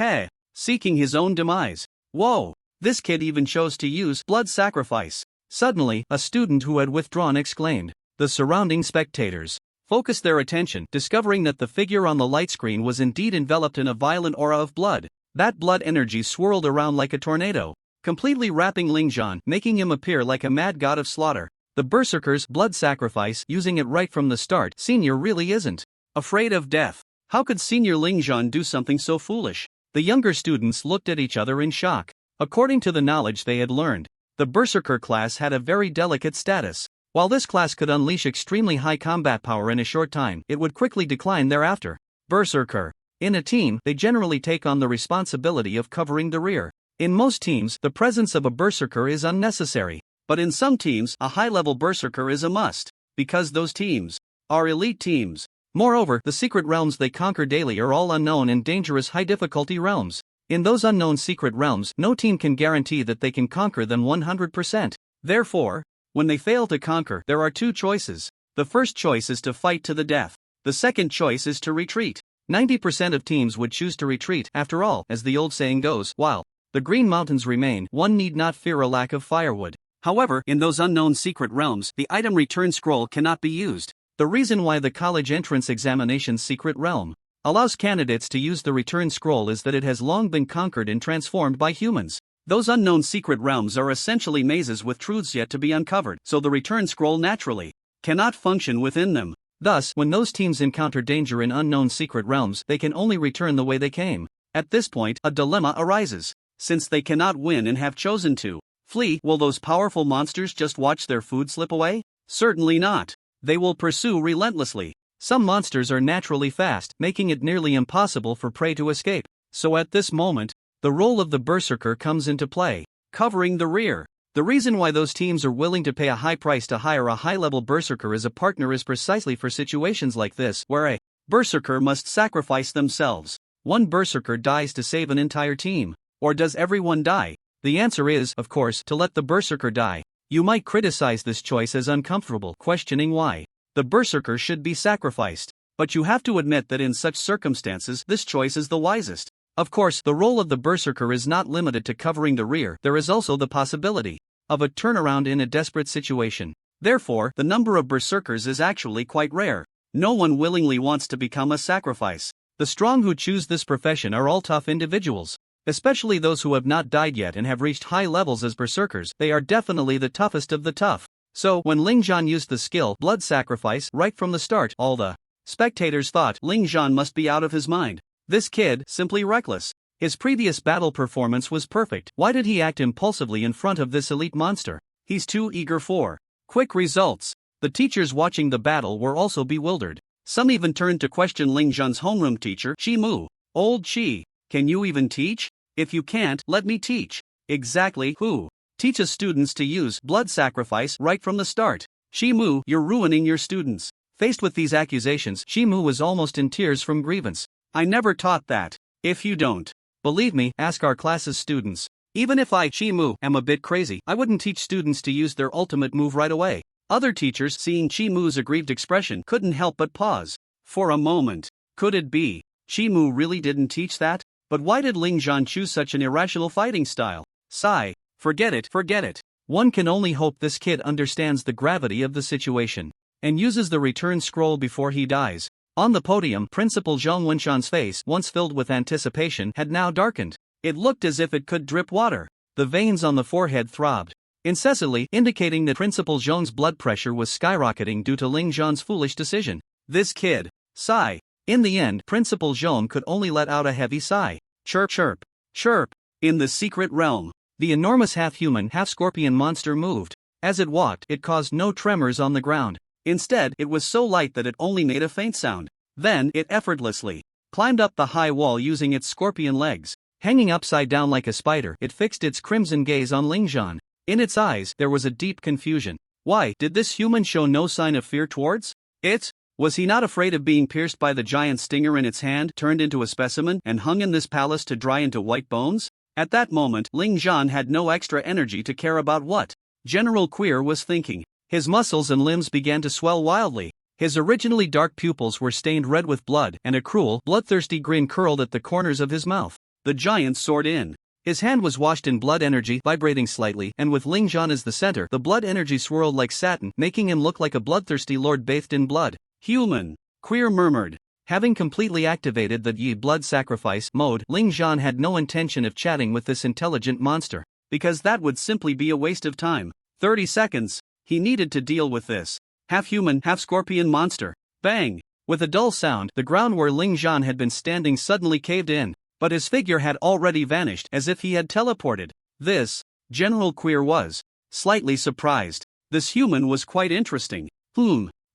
seeking his own demise. Whoa, this kid even chose to use blood sacrifice. Suddenly, a student who had withdrawn exclaimed. The surrounding spectators focused their attention, discovering that the figure on the light screen was indeed enveloped in a violent aura of blood. That blood energy swirled around like a tornado, completely wrapping Lingzhan, making him appear like a mad god of slaughter. The berserker's blood sacrifice, using it right from the start. Senior really isn't afraid of death. How could Senior Lingzhan do something so foolish? The younger students looked at each other in shock. According to the knowledge they had learned, the berserker class had a very delicate status. While this class could unleash extremely high combat power in a short time, it would quickly decline thereafter. Berserker. In a team, they generally take on the responsibility of covering the rear. In most teams, the presence of a berserker is unnecessary. But in some teams, a high-level berserker is a must, because those teams are elite teams. Moreover, the secret realms they conquer daily are all unknown and dangerous high-difficulty realms. In those unknown secret realms, no team can guarantee that they can conquer them 100%. Therefore, when they fail to conquer, there are two choices. The first choice is to fight to the death. The second choice is to retreat. 90% of teams would choose to retreat. After all, as the old saying goes, while the Green Mountains remain, one need not fear a lack of firewood. However, in those unknown secret realms, the item return scroll cannot be used. The reason why the college entrance examination's secret realm allows candidates to use the return scroll is that it has long been conquered and transformed by humans. Those unknown secret realms are essentially mazes with truths yet to be uncovered, so the return scroll naturally cannot function within them. Thus, when those teams encounter danger in unknown secret realms, they can only return the way they came. At this point, a dilemma arises. Since they cannot win and have chosen to flee, will those powerful monsters just watch their food slip away? Certainly not. They will pursue relentlessly. Some monsters are naturally fast, making it nearly impossible for prey to escape. So at this moment, the role of the berserker comes into play, covering the rear. The reason why those teams are willing to pay a high price to hire a high-level berserker as a partner is precisely for situations like this, where a berserker must sacrifice themselves. One berserker dies to save an entire team. Or does everyone die? The answer is, of course, to let the berserker die. You might criticize this choice as uncomfortable, questioning why the berserker should be sacrificed. But you have to admit that in such circumstances, this choice is the wisest. Of course, the role of the berserker is not limited to covering the rear. There is also the possibility of a turnaround in a desperate situation. Therefore, the number of berserkers is actually quite rare. No one willingly wants to become a sacrifice. The strong who choose this profession are all tough individuals. Especially those who have not died yet and have reached high levels as berserkers, they are definitely the toughest of the tough. So, when Lingzhan used the skill, blood sacrifice, right from the start, all the spectators thought Lingzhan must be out of his mind. This kid, simply reckless. His previous battle performance was perfect. Why did he act impulsively in front of this elite monster? He's too eager for quick results. The teachers watching the battle were also bewildered. Some even turned to question Lingzhan's homeroom teacher, Chi Mu. Old Chi, can you even teach? If you can't, let me teach. Exactly who teaches students to use blood sacrifice right from the start? Shimu, you're ruining your students. Faced with these accusations, Shimu was almost in tears from grievance. I never taught that. If you don't believe me, ask our class's students. Even if I, Chi-Mu, am a bit crazy, I wouldn't teach students to use their ultimate move right away. Other teachers, seeing Chi-Mu's aggrieved expression, couldn't help but pause. For a moment. Could it be? Chi-Mu really didn't teach that? But why did Ling Zhan choose such an irrational fighting style? Sigh. Forget it. One can only hope this kid understands the gravity of the situation and uses the return scroll before he dies. On the podium, Principal Zhang Wenshan's face, once filled with anticipation, had now darkened. It looked as if it could drip water. The veins on the forehead throbbed incessantly, indicating that Principal Zhang's blood pressure was skyrocketing due to Ling Zhan's foolish decision. This kid. Sigh. In the end, Principal Zhang could only let out a heavy sigh. Chirp, chirp, chirp. In the secret realm, the enormous half-human, half-scorpion monster moved. As it walked, it caused no tremors on the ground. Instead, it was so light that it only made a faint sound. Then, it effortlessly climbed up the high wall using its scorpion legs. Hanging upside down like a spider, it fixed its crimson gaze on Ling Zhan. In its eyes, there was a deep confusion. Why did this human show no sign of fear towards it? Was he not afraid of being pierced by the giant stinger in its hand, turned into a specimen, and hung in this palace to dry into white bones? At that moment, Ling Zhan had no extra energy to care about what General Queer was thinking. His muscles and limbs began to swell wildly. His originally dark pupils were stained red with blood, and a cruel, bloodthirsty grin curled at the corners of his mouth. The giant soared in. His hand was washed in blood energy, vibrating slightly, and with Ling Zhan as the center, the blood energy swirled like satin, making him look like a bloodthirsty lord bathed in blood. Human. Queer murmured. Having completely activated the Yi blood sacrifice mode, Ling Zhan had no intention of chatting with this intelligent monster, because that would simply be a waste of time. 30 seconds. He needed to deal with this half-human, half-scorpion monster. Bang! With a dull sound, the ground where Ling Zhan had been standing suddenly caved in, but his figure had already vanished as if he had teleported. This General Queer was slightly surprised. This human was quite interesting.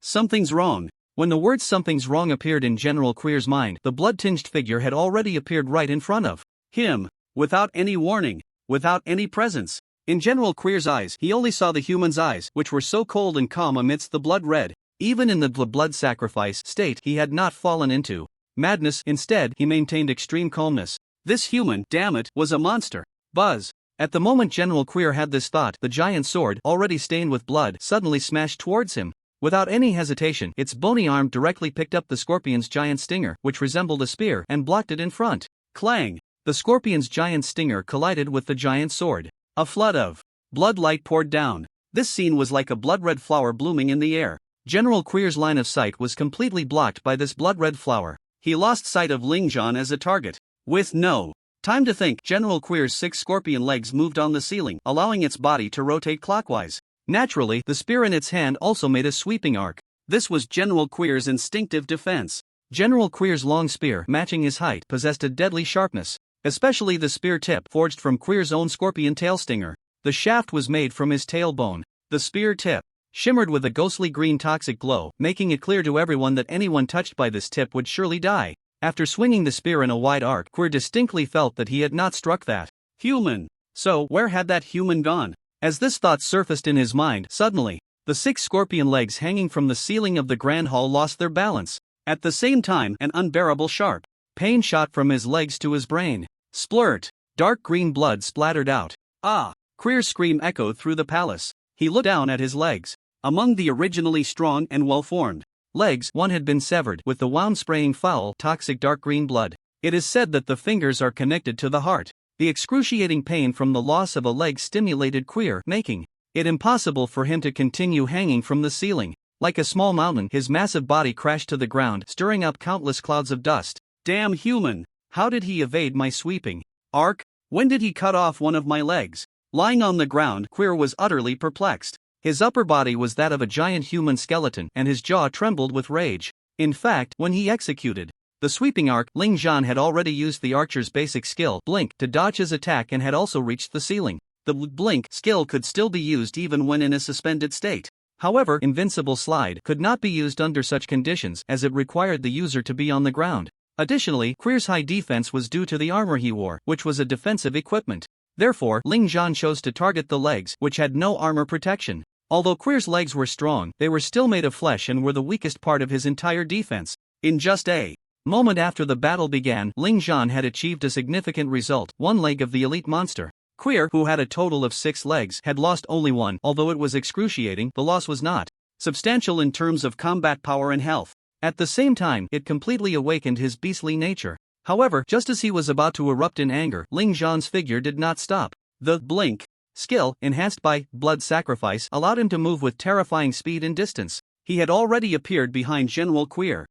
Something's wrong. When the word something's wrong appeared in General Queer's mind, the blood-tinged figure had already appeared right in front of him, without any warning, without any presence. In General Queer's eyes, he only saw the human's eyes, which were so cold and calm amidst the blood red. Even in the blood sacrifice state, he had not fallen into madness. Instead, he maintained extreme calmness. This human, damn it, was a monster. Buzz. At the moment General Queer had this thought, the giant sword, already stained with blood, suddenly smashed towards him. Without any hesitation, its bony arm directly picked up the scorpion's giant stinger, which resembled a spear, and blocked it in front. Clang! The scorpion's giant stinger collided with the giant sword. A flood of blood light poured down. This scene was like a blood-red flower blooming in the air. General Queer's line of sight was completely blocked by this blood-red flower. He lost sight of Ling Zhan as a target. With no time to think, General Queer's 6 scorpion legs moved on the ceiling, allowing its body to rotate clockwise. Naturally, the spear in its hand also made a sweeping arc. This was General Queer's instinctive defense. General Queer's long spear, matching his height, possessed a deadly sharpness, especially the spear tip, forged from Queer's own scorpion tail stinger. The shaft was made from his tailbone. The spear tip shimmered with a ghostly green toxic glow, making it clear to everyone that anyone touched by this tip would surely die. After swinging the spear in a wide arc, Queer distinctly felt that he had not struck that human. So, where had that human gone? As this thought surfaced in his mind, suddenly, the 6 scorpion legs hanging from the ceiling of the grand hall lost their balance. At the same time, an unbearable sharp pain shot from his legs to his brain. Splurt! Dark green blood splattered out. Ah! Queer's scream echoed through the palace. He looked down at his legs. Among the originally strong and well-formed legs, one had been severed, with the wound spraying foul, toxic dark green blood. It is said that the fingers are connected to the heart. The excruciating pain from the loss of a leg stimulated Queer, making it impossible for him to continue hanging from the ceiling. Like a small mountain, his massive body crashed to the ground, stirring up countless clouds of dust. Damn human! How did he evade my sweeping arc? When did he cut off one of my legs? Lying on the ground, Queer was utterly perplexed. His upper body was that of a giant human skeleton, and his jaw trembled with rage. In fact, when he executed the sweeping arc, Ling Zhan had already used the archer's basic skill, Blink, to dodge his attack and had also reached the ceiling. The Blink skill could still be used even when in a suspended state. However, Invincible Slide could not be used under such conditions, as it required the user to be on the ground. Additionally, Queer's high defense was due to the armor he wore, which was a defensive equipment. Therefore, Ling Zhan chose to target the legs, which had no armor protection. Although Queer's legs were strong, they were still made of flesh and were the weakest part of his entire defense. In just a moment after the battle began, Ling Zhan had achieved a significant result. One leg of the elite monster, Queer, who had a total of 6 legs, had lost only one. Although it was excruciating, the loss was not substantial in terms of combat power and health. At the same time, it completely awakened his beastly nature. However, just as he was about to erupt in anger, Ling Zhan's figure did not stop. The blink skill, enhanced by blood sacrifice, allowed him to move with terrifying speed and distance. He had already appeared behind General Queer.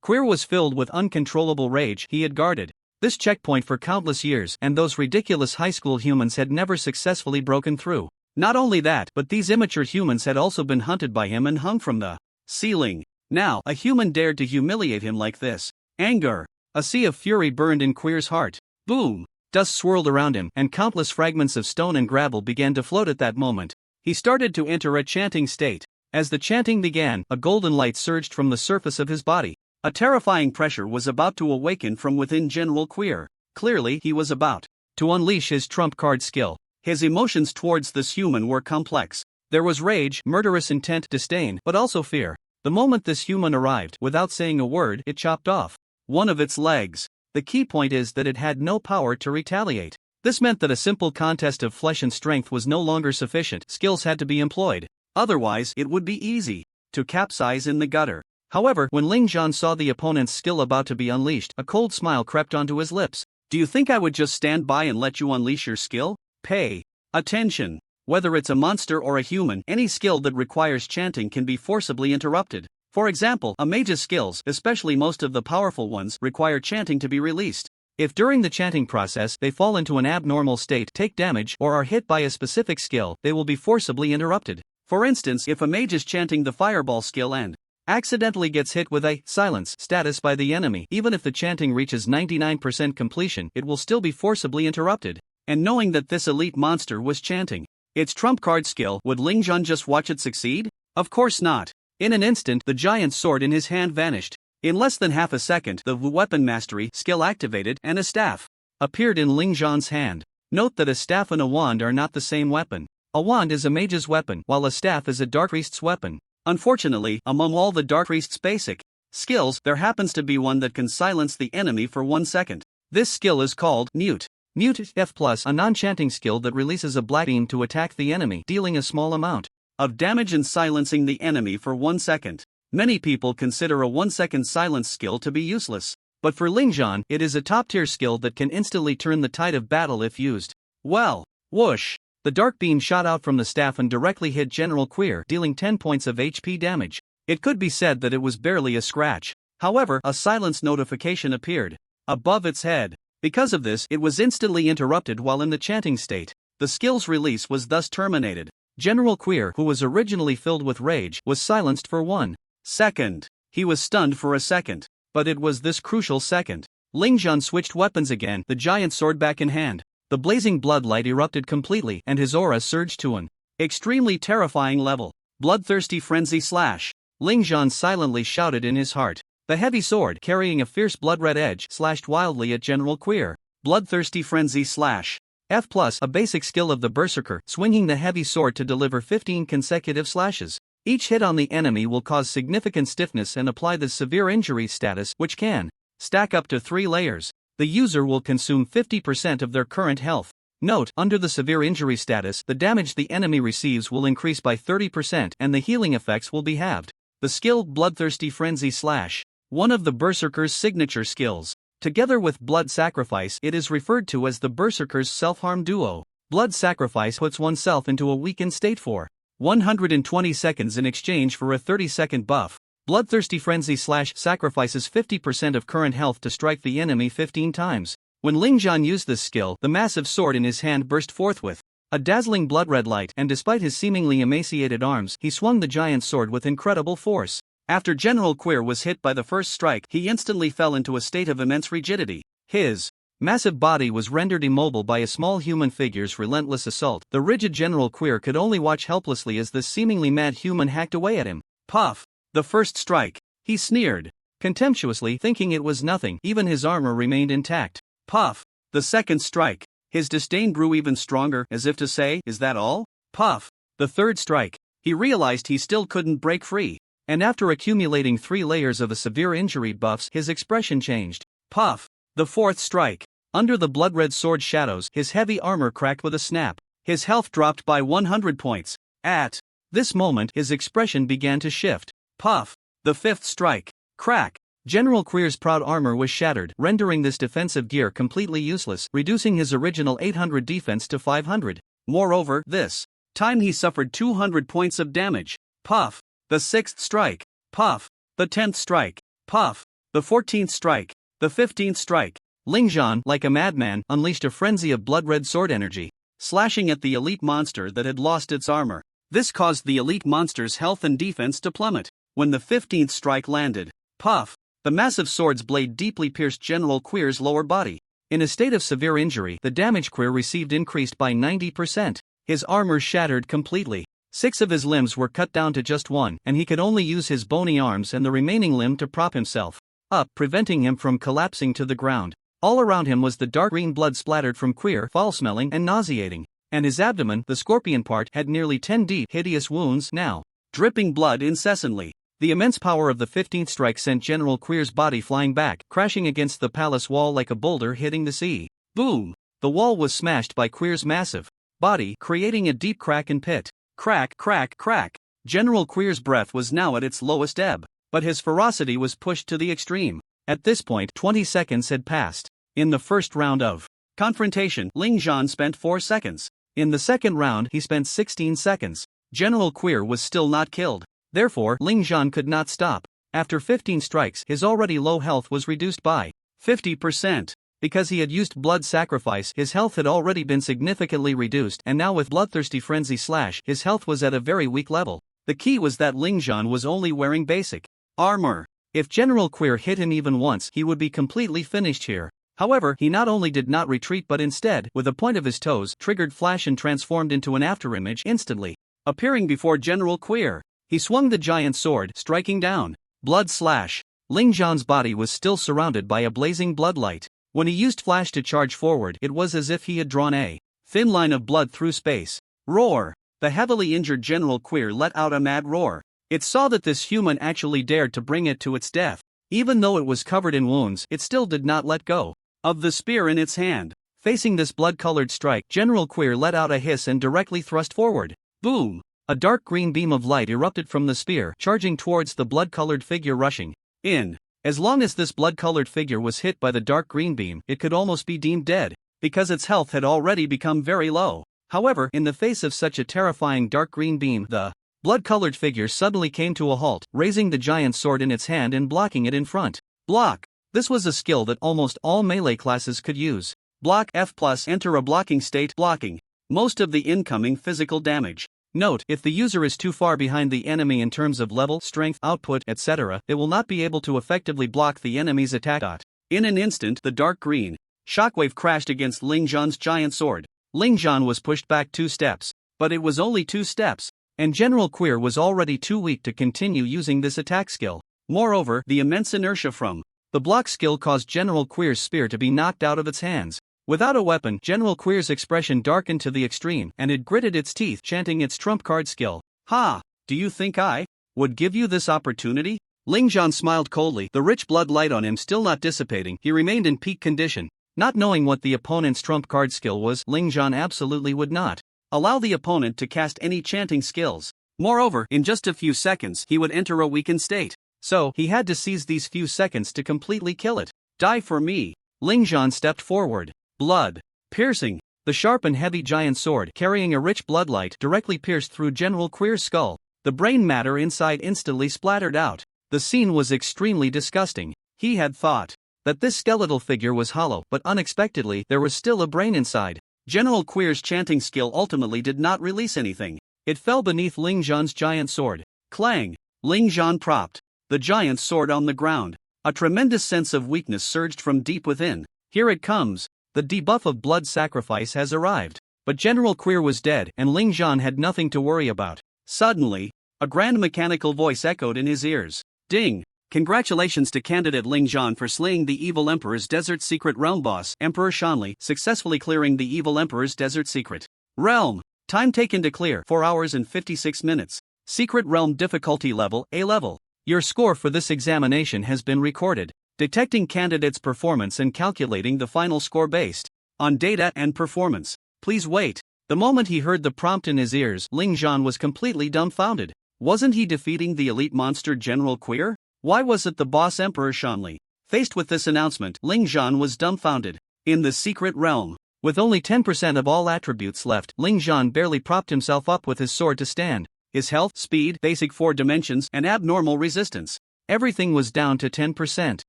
Queer was filled with uncontrollable rage. He had guarded this checkpoint for countless years, and those ridiculous high school humans had never successfully broken through. Not only that, but these immature humans had also been hunted by him and hung from the ceiling. Now, a human dared to humiliate him like this. Anger. A sea of fury burned in Queer's heart. Boom! Dust swirled around him, and countless fragments of stone and gravel began to float at that moment. He started to enter a chanting state. As the chanting began, a golden light surged from the surface of his body. A terrifying pressure was about to awaken from within General Queer. Clearly, he was about to unleash his trump card skill. His emotions towards this human were complex. There was rage, murderous intent, disdain, but also fear. The moment this human arrived, without saying a word, it chopped off one of its legs. The key point is that it had no power to retaliate. This meant that a simple contest of flesh and strength was no longer sufficient. Skills had to be employed. Otherwise, it would be easy to capsize in the gutter. However, when Ling Zhan saw the opponent's skill about to be unleashed, a cold smile crept onto his lips. Do you think I would just stand by and let you unleash your skill? Pay attention. Whether it's a monster or a human, any skill that requires chanting can be forcibly interrupted. For example, a mage's skills, especially most of the powerful ones, require chanting to be released. If during the chanting process they fall into an abnormal state, take damage, or are hit by a specific skill, they will be forcibly interrupted. For instance, if a mage is chanting the fireball skill and accidentally gets hit with a silence status by the enemy, even if the chanting reaches 99% completion, it will still be forcibly interrupted. And knowing that this elite monster was chanting its trump card skill, would Ling Zhan just watch it succeed? Of course not. In an instant, the giant sword in his hand vanished. In less than half a second, the weapon mastery skill activated, and a staff appeared in Ling Zhan's hand. Note that a staff and a wand are not the same weapon. A wand is a mage's weapon, while a staff is a dark priest's weapon. Unfortunately, among all the dark priest's basic skills, there happens to be one that can silence the enemy for 1 second. This skill is called Mute. Mute F+, a non-chanting skill that releases a black beam to attack the enemy, dealing a small amount of damage and silencing the enemy for 1 second. Many people consider a 1-second silence skill to be useless, but for Ling Zhan, it is a top-tier skill that can instantly turn the tide of battle if used well. Whoosh! The dark beam shot out from the staff and directly hit General Queer, dealing 10 points of HP damage. It could be said that it was barely a scratch. However, a silence notification appeared above its head. Because of this, it was instantly interrupted while in the chanting state. The skill's release was thus terminated. General Queer, who was originally filled with rage, was silenced for 1 second. He was stunned for a second. But it was this crucial second. Ling Zhan switched weapons again, the giant sword back in hand. The blazing blood light erupted completely, and his aura surged to an extremely terrifying level. Bloodthirsty frenzy slash. Ling Zhan silently shouted in his heart. The heavy sword, carrying a fierce blood-red edge, slashed wildly at General Queer. Bloodthirsty frenzy slash. F+, a basic skill of the berserker, swinging the heavy sword to deliver 15 consecutive slashes. Each hit on the enemy will cause significant stiffness and apply the severe injury status, which can stack up to 3 layers. The user will consume 50% of their current health. Note, under the severe injury status, the damage the enemy receives will increase by 30% and the healing effects will be halved. The skill Bloodthirsty Frenzy slash. One of the berserker's signature skills. Together with blood sacrifice, it is referred to as the berserker's self-harm duo. Blood sacrifice puts oneself into a weakened state for 120 seconds in exchange for a 30-second buff. Bloodthirsty Frenzy slash sacrifices 50% of current health to strike the enemy 15 times. When Ling Zhan used this skill, the massive sword in his hand burst forth with a dazzling blood-red light, and despite his seemingly emaciated arms, he swung the giant sword with incredible force. After General Queer was hit by the first strike, he instantly fell into a state of immense rigidity. His massive body was rendered immobile by a small human figure's relentless assault. The rigid General Queer could only watch helplessly as this seemingly mad human hacked away at him. Puff! The first strike. He sneered contemptuously, thinking it was nothing. Even his armor remained intact. Puff! The second strike. His disdain grew even stronger, as if to say, is that all? Puff! The third strike. He realized he still couldn't break free. And after accumulating 3 layers of the severe injury buffs, his expression changed. Puff! The fourth strike. Under the blood-red sword shadows, his heavy armor cracked with a snap. His health dropped by 100 points. At this moment, his expression began to shift. Puff. The fifth strike. Crack. General Queer's proud armor was shattered, rendering this defensive gear completely useless, reducing his original 800 defense to 500. Moreover, this time he suffered 200 points of damage. Puff. The sixth strike. Puff. The 10th strike. Puff. The 14th strike. The 15th strike. Ling Zhan, like a madman, unleashed a frenzy of blood-red sword energy, slashing at the elite monster that had lost its armor. This caused the elite monster's health and defense to plummet. When the 15th strike landed, puff, the massive sword's blade deeply pierced General Queer's lower body. In a state of severe injury, the damage Queer received increased by 90%. His armor shattered completely. 6 of his limbs were cut down to just 1, and he could only use his bony arms and the remaining limb to prop himself up, preventing him from collapsing to the ground. All around him was the dark green blood splattered from Queer, foul-smelling and nauseating. And his abdomen, the scorpion part, had nearly 10 deep, hideous wounds now, dripping blood incessantly. The immense power of the 15th strike sent General Queer's body flying back, crashing against the palace wall like a boulder hitting the sea. Boom! The wall was smashed by Queer's massive body, creating a deep crack and pit. Crack, crack, crack. General Queer's breath was now at its lowest ebb, but his ferocity was pushed to the extreme. At this point, 20 seconds had passed. In the first round of confrontation, Ling Zhan spent 4 seconds. In the second round, he spent 16 seconds. General Queer was still not killed. Therefore, Ling Zhan could not stop. After 15 strikes, his already low health was reduced by 50%. Because he had used blood sacrifice, his health had already been significantly reduced, and now with bloodthirsty frenzy slash, his health was at a very weak level. The key was that Ling Zhan was only wearing basic armor. If General Queer hit him even once, he would be completely finished here. However, he not only did not retreat but instead, with a point of his toes, triggered flash and transformed into an afterimage instantly. Appearing before General Queer, he swung the giant sword, striking down. Blood slash. Ling Zhan's body was still surrounded by a blazing bloodlight. When he used flash to charge forward, it was as if he had drawn a thin line of blood through space. Roar! The heavily injured General Queer let out a mad roar. It saw that this human actually dared to bring it to its death. Even though it was covered in wounds, it still did not let go of the spear in its hand. Facing this blood-colored strike, General Queer let out a hiss and directly thrust forward. Boom! A dark green beam of light erupted from the spear, charging towards the blood-colored figure rushing in. As long as this blood-colored figure was hit by the dark green beam, it could almost be deemed dead, because its health had already become very low. However, in the face of such a terrifying dark green beam, the blood-colored figure suddenly came to a halt, raising the giant sword in its hand and blocking it in front. Block! This was a skill that almost all melee classes could use. Block F+, enter a blocking state, blocking most of the incoming physical damage. Note, if the user is too far behind the enemy in terms of level, strength, output, etc., it will not be able to effectively block the enemy's attack. In an instant, the dark green shockwave crashed against Ling Zhan's giant sword. Ling Zhan was pushed back 2 steps, but it was only 2 steps, and General Queer was already too weak to continue using this attack skill. Moreover, the immense inertia from the block skill caused General Queer's spear to be knocked out of its hands. Without a weapon, General Queer's expression darkened to the extreme, and it gritted its teeth, chanting its trump card skill. Ha! Do you think I would give you this opportunity? Ling Zhan smiled coldly, the rich blood light on him still not dissipating. He remained in peak condition. Not knowing what the opponent's trump card skill was, Ling Zhan absolutely would not allow the opponent to cast any chanting skills. Moreover, in just a few seconds, he would enter a weakened state. So, he had to seize these few seconds to completely kill it. Die for me! Ling Zhan stepped forward. Blood. Piercing. The sharp and heavy giant sword, carrying a rich bloodlight, directly pierced through General Queer's skull. The brain matter inside instantly splattered out. The scene was extremely disgusting. He had thought that this skeletal figure was hollow, but unexpectedly, there was still a brain inside. General Queer's chanting skill ultimately did not release anything. It fell beneath Ling Zhan's giant sword. Clang! Ling Zhan propped the giant sword on the ground. A tremendous sense of weakness surged from deep within. Here it comes. The debuff of blood sacrifice has arrived. But General Queer was dead, and Ling Zhan had nothing to worry about. Suddenly, a grand mechanical voice echoed in his ears. Ding! Congratulations to candidate Ling Zhan for slaying the evil Emperor's Desert Secret Realm boss, Emperor Shanli, successfully clearing the evil Emperor's Desert Secret Realm. Time taken to clear, 4 hours and 56 minutes. Secret Realm difficulty level, A level. Your score for this examination has been recorded. detecting candidates' performance and calculating the final score based on data and performance. Please wait. The moment he heard the prompt in his ears, Ling Zhan was completely dumbfounded. Wasn't he defeating the elite monster General Queer? Why was it the boss Emperor Shanli? Faced with this announcement, Ling Zhan was dumbfounded. In the secret realm, with only 10% of all attributes left, Ling Zhan barely propped himself up with his sword to stand. His health, speed, basic 4 dimensions, and abnormal resistance. Everything was down to 10%.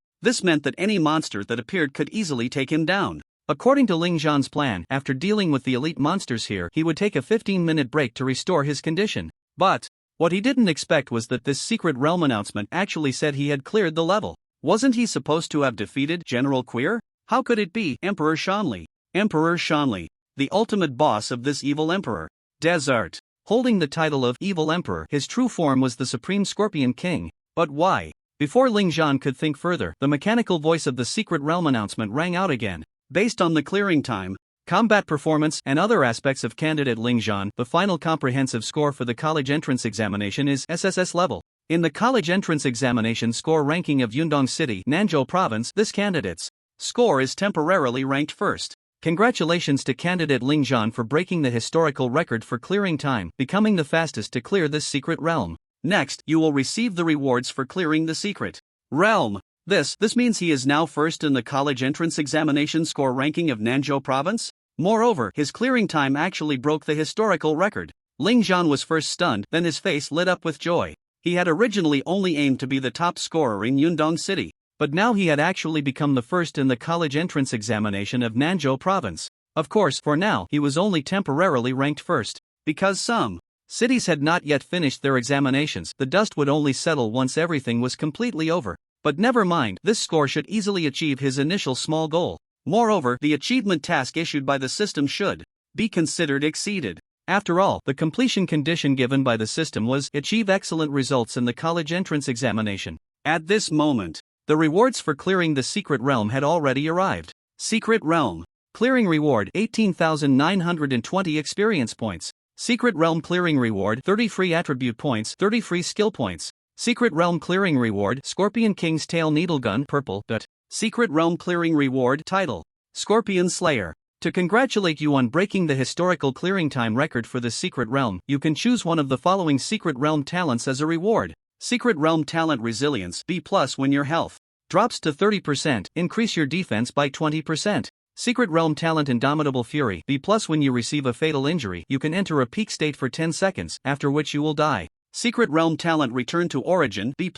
This meant that any monster that appeared could easily take him down. According to Ling Zhan's plan, after dealing with the elite monsters here, he would take a 15-minute break to restore his condition. But what he didn't expect was that this secret realm announcement actually said he had cleared the level. Wasn't he supposed to have defeated General Queer? How could it be Emperor Shanli? Emperor Shanli, the ultimate boss of this evil emperor. Desert. Holding the title of Evil Emperor, his true form was the Supreme Scorpion King. But why? Before Ling Zhan could think further, the mechanical voice of the secret realm announcement rang out again. Based on the clearing time, combat performance, and other aspects of candidate Ling Zhan, the final comprehensive score for the college entrance examination is SSS level. In the college entrance examination score ranking of Yundong City, Nanzhou Province, this candidate's score is temporarily ranked first. Congratulations to candidate Ling Zhan for breaking the historical record for clearing time, becoming the fastest to clear this secret realm. Next, you will receive the rewards for clearing the secret realm. This means he is now first in the college entrance examination score ranking of Nanzhou Province. Moreover, his clearing time actually broke the historical record. Ling Zhan was first stunned, then his face lit up with joy. He had originally only aimed to be the top scorer in Yundong City, but now he had actually become the first in the college entrance examination of Nanzhou Province. Of course, for now, he was only temporarily ranked first. Because some cities had not yet finished their examinations, the dust would only settle once everything was completely over. But never mind, this score should easily achieve his initial small goal. Moreover, the achievement task issued by the system should be considered exceeded. After all, the completion condition given by the system was achieve excellent results in the college entrance examination. At this moment, the rewards for clearing the secret realm had already arrived. Secret realm. Clearing reward 18,920 experience points. Secret realm clearing reward 30 free attribute points, 30 free skill points. Secret realm clearing reward Scorpion King's Tail Needlegun purple. Secret realm clearing reward title Scorpion Slayer. To congratulate you on breaking the historical clearing time record for the secret realm, you can choose one of the following secret realm talents as a reward. Secret realm talent resilience B+ when your health drops to 30%, increase your defense by 20%. Secret realm talent indomitable fury B+ when you receive a fatal injury, you can enter a peak state for 10 seconds, after which you will die. Secret realm talent return to origin B+.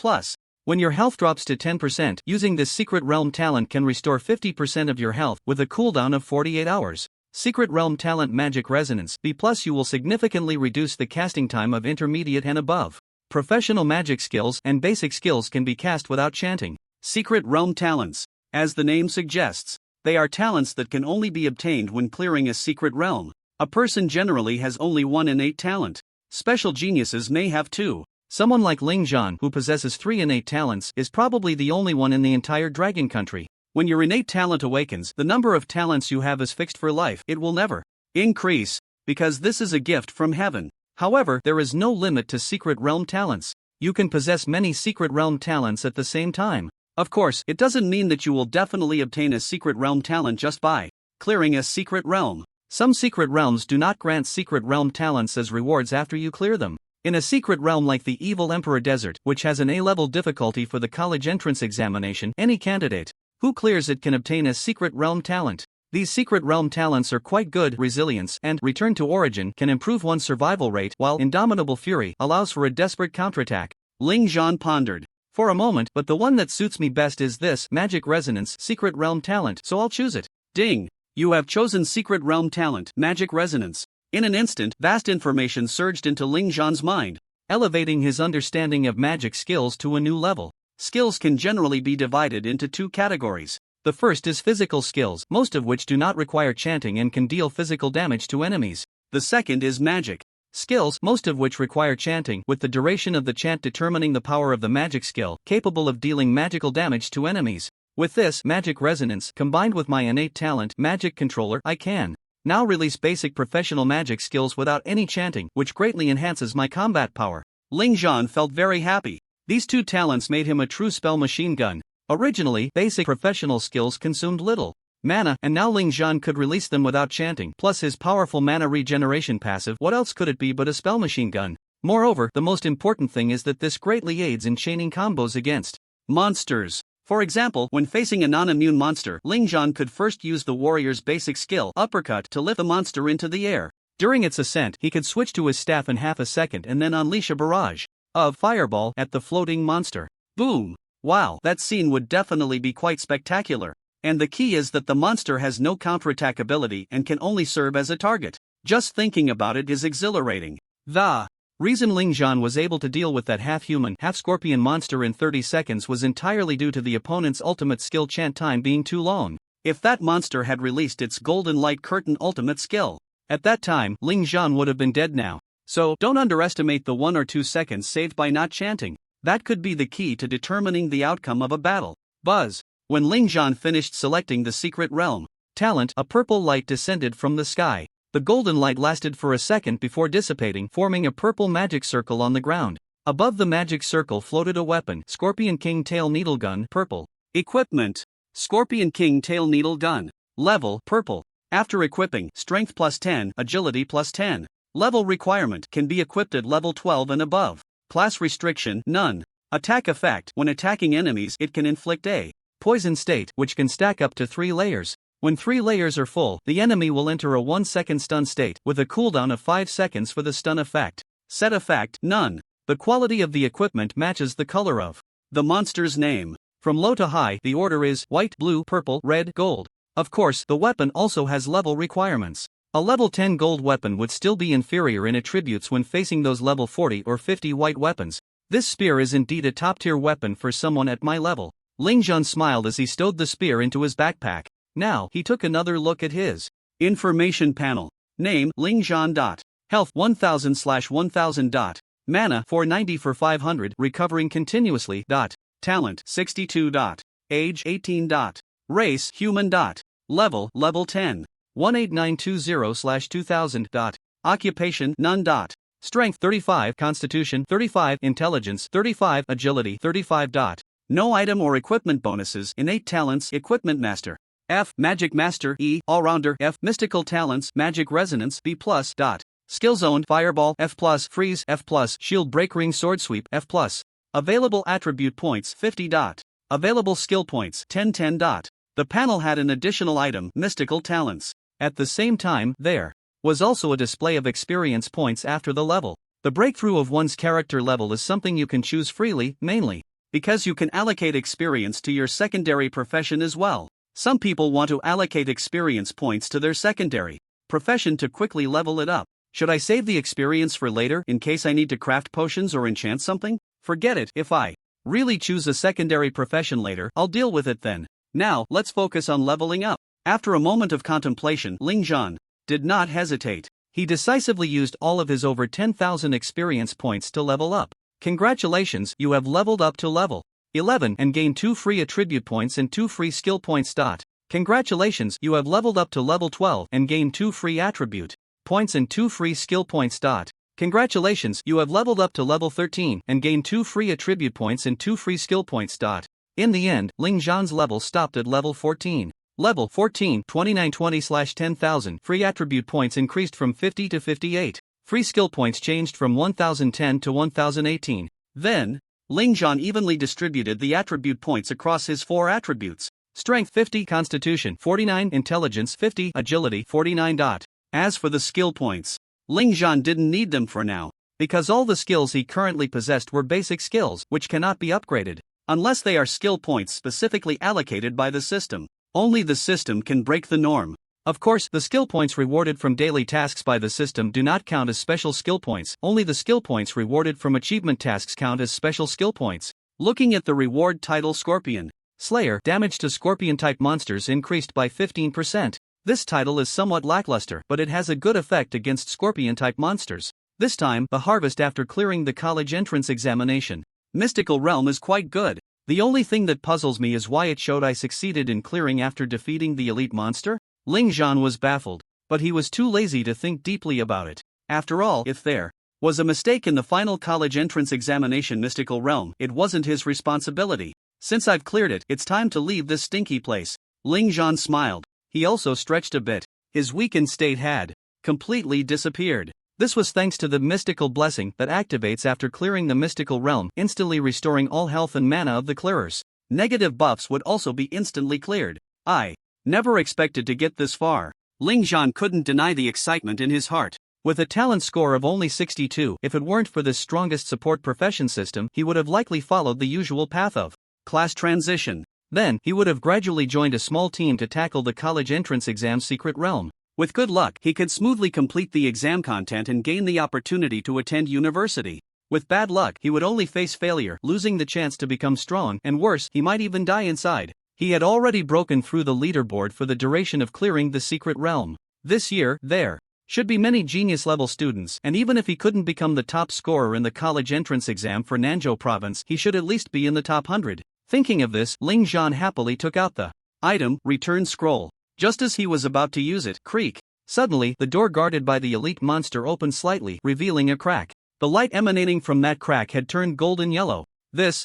When your health drops to 10%, using this secret realm talent can restore 50% of your health with a cooldown of 48 hours. Secret realm talent magic resonance B+, you will significantly reduce the casting time of intermediate and above professional magic skills and basic skills can be cast without chanting. Secret realm talents. As the name suggests, they are talents that can only be obtained when clearing a secret realm. A person generally has only one innate talent. Special geniuses may have two. Someone like Ling Zhan, who possesses 3 innate talents, is probably the only one in the entire dragon country. When your innate talent awakens, the number of talents you have is fixed for life. It will never increase, because this is a gift from heaven. However, there is no limit to secret realm talents. You can possess many secret realm talents at the same time. Of course, it doesn't mean that you will definitely obtain a secret realm talent just by clearing a secret realm. Some secret realms do not grant secret realm talents as rewards after you clear them. In a secret realm like the Evil Emperor Desert, which has an A-level difficulty for the college entrance examination, any candidate who clears it can obtain a secret realm talent. These secret realm talents are quite good. Resilience and Return to Origin can improve one's survival rate, while Indomitable Fury allows for a desperate counterattack. Ling Zhan pondered for a moment, but the one that suits me best is this Magic Resonance secret realm talent, so I'll choose it. Ding! You have chosen secret realm talent, Magic Resonance. In an instant, vast information surged into Ling Zhan's mind, elevating his understanding of magic skills to a new level. Skills can generally be divided into two categories. The first is physical skills, most of which do not require chanting and can deal physical damage to enemies. The second is magic skills, most of which require chanting, with the duration of the chant determining the power of the magic skill, capable of dealing magical damage to enemies. With this Magic Resonance, combined with my innate talent, Magic Controller, I can now release basic professional magic skills without any chanting, which greatly enhances my combat power. Ling Zhan felt very happy. These two talents made him a true spell machine gun. Originally, basic professional skills consumed little mana, and now Ling Zhan could release them without chanting. Plus his powerful mana regeneration passive, what else could it be but a spell machine gun? Moreover, the most important thing is that this greatly aids in chaining combos against monsters. For example, when facing a non-immune monster, Ling Zhan could first use the warrior's basic skill, uppercut, to lift the monster into the air. During its ascent, he could switch to his staff in half a second and then unleash a barrage of fireball at the floating monster. Boom! Wow, that scene would definitely be quite spectacular. And the key is that the monster has no counterattack ability and can only serve as a target. Just thinking about it is exhilarating. The reason Ling Zhan was able to deal with that half-human, half-scorpion monster in 30 seconds was entirely due to the opponent's ultimate skill chant time being too long. If that monster had released its golden light curtain ultimate skill, at that time, Ling Zhan would have been dead now. So, don't underestimate the 1 or 2 seconds saved by not chanting. That could be the key to determining the outcome of a battle. Buzz. When Ling Zhan finished selecting the secret realm talent, a purple light descended from the sky. The golden light lasted for a second before dissipating, forming a purple magic circle on the ground. Above the magic circle floated a weapon, Scorpion King Tail Needle Gun, purple. Equipment: Scorpion King Tail Needle Gun. Level: purple. After equipping, strength plus 10, agility plus 10. Level requirement: can be equipped at level 12 and above. Class restriction: none. Attack effect: when attacking enemies, it can inflict a poison state, which can stack up to 3 layers. When 3 layers are full, the enemy will enter a 1-second stun state, with a cooldown of 5 seconds for the stun effect. Set effect: none. The quality of the equipment matches the color of the monster's name. From low to high, the order is white, blue, purple, red, gold. Of course, the weapon also has level requirements. A level 10 gold weapon would still be inferior in attributes when facing those level 40 or 50 white weapons. This spear is indeed a top-tier weapon for someone at my level. Ling Zhan smiled as he stowed the spear into his backpack. Now, he took another look at his information panel. Name: Ling Zhan. Health: 1000/1000. Mana: 490 for 500, recovering continuously. Talent: 62. Age: 18. Race: human. Level 10. 18920/2000. Occupation: none. Strength: 35, Constitution: 35, Intelligence: 35, Agility: 35. No item or equipment bonuses. Innate talents: Equipment Master F, Magic Master E, All-Rounder F, Mystical Talents, Magic Resonance B+. Skill Zone: Fireball F+, Freeze F+, Shield Break Ring Sword Sweep F+. Available attribute points: 50. Available skill points: 10. The panel had an additional item: Mystical Talents. At the same time, there was also a display of experience points after the level. The breakthrough of one's character level is something you can choose freely, mainly because you can allocate experience to your secondary profession as well. Some people want to allocate experience points to their secondary profession to quickly level it up. Should I save the experience for later in case I need to craft potions or enchant something? Forget it. If I really choose a secondary profession later, I'll deal with it then. Now, let's focus on leveling up. After a moment of contemplation, Ling Zhan did not hesitate. He decisively used all of his over 10,000 experience points to level up. Congratulations, you have leveled up to level 11 and gained 2 free attribute points and 2 free skill points. Congratulations, you have leveled up to level 12 and gained 2 free attribute points and 2 free skill points. Congratulations, you have leveled up to level 13 and gained 2 free attribute points and 2 free skill points. In the end, Ling Zhan's level stopped at level 14. Level 14, 2920/10,000. Free attribute points increased from 50 to 58. Free skill points changed from 1010 to 1018. Then, Ling Zhan evenly distributed the attribute points across his 4 attributes. Strength 50, Constitution 49, Intelligence 50, Agility 49. As for the skill points, Ling Zhan didn't need them for now, because all the skills he currently possessed were basic skills which cannot be upgraded, unless they are skill points specifically allocated by the system. Only the system can break the norm. Of course, the skill points rewarded from daily tasks by the system do not count as special skill points. Only the skill points rewarded from achievement tasks count as special skill points. Looking at the reward title Scorpion Slayer, damage to Scorpion-type monsters increased by 15%. This title is somewhat lackluster, but it has a good effect against Scorpion-type monsters. This time, the harvest after clearing the college entrance examination. Mystical Realm is quite good. The only thing that puzzles me is why it showed I succeeded in clearing after defeating the elite monster. Ling Zhan was baffled, but he was too lazy to think deeply about it. After all, if there was a mistake in the final college entrance examination Mystical Realm, it wasn't his responsibility. Since I've cleared it, it's time to leave this stinky place. Ling Zhan smiled. He also stretched a bit. His weakened state had completely disappeared. This was thanks to the mystical blessing that activates after clearing the mystical realm, instantly restoring all health and mana of the clearers. Negative buffs would also be instantly cleared. I never expected to get this far. Ling Zhan couldn't deny the excitement in his heart. With a talent score of only 62, if it weren't for this strongest support profession system, he would have likely followed the usual path of class transition. Then, he would have gradually joined a small team to tackle the college entrance exam's secret realm. With good luck, he could smoothly complete the exam content and gain the opportunity to attend university. With bad luck, he would only face failure, losing the chance to become strong, and worse, he might even die inside. He had already broken through the leaderboard for the duration of clearing the secret realm. This year, there should be many genius-level students, and even if he couldn't become the top scorer in the college entrance exam for Nanzhou province, he should at least be in the top 100. Thinking of this, Ling Zhan happily took out the item, return scroll. Just as he was about to use it, creak. Suddenly, the door guarded by the elite monster opened slightly, revealing a crack. The light emanating from that crack had turned golden yellow.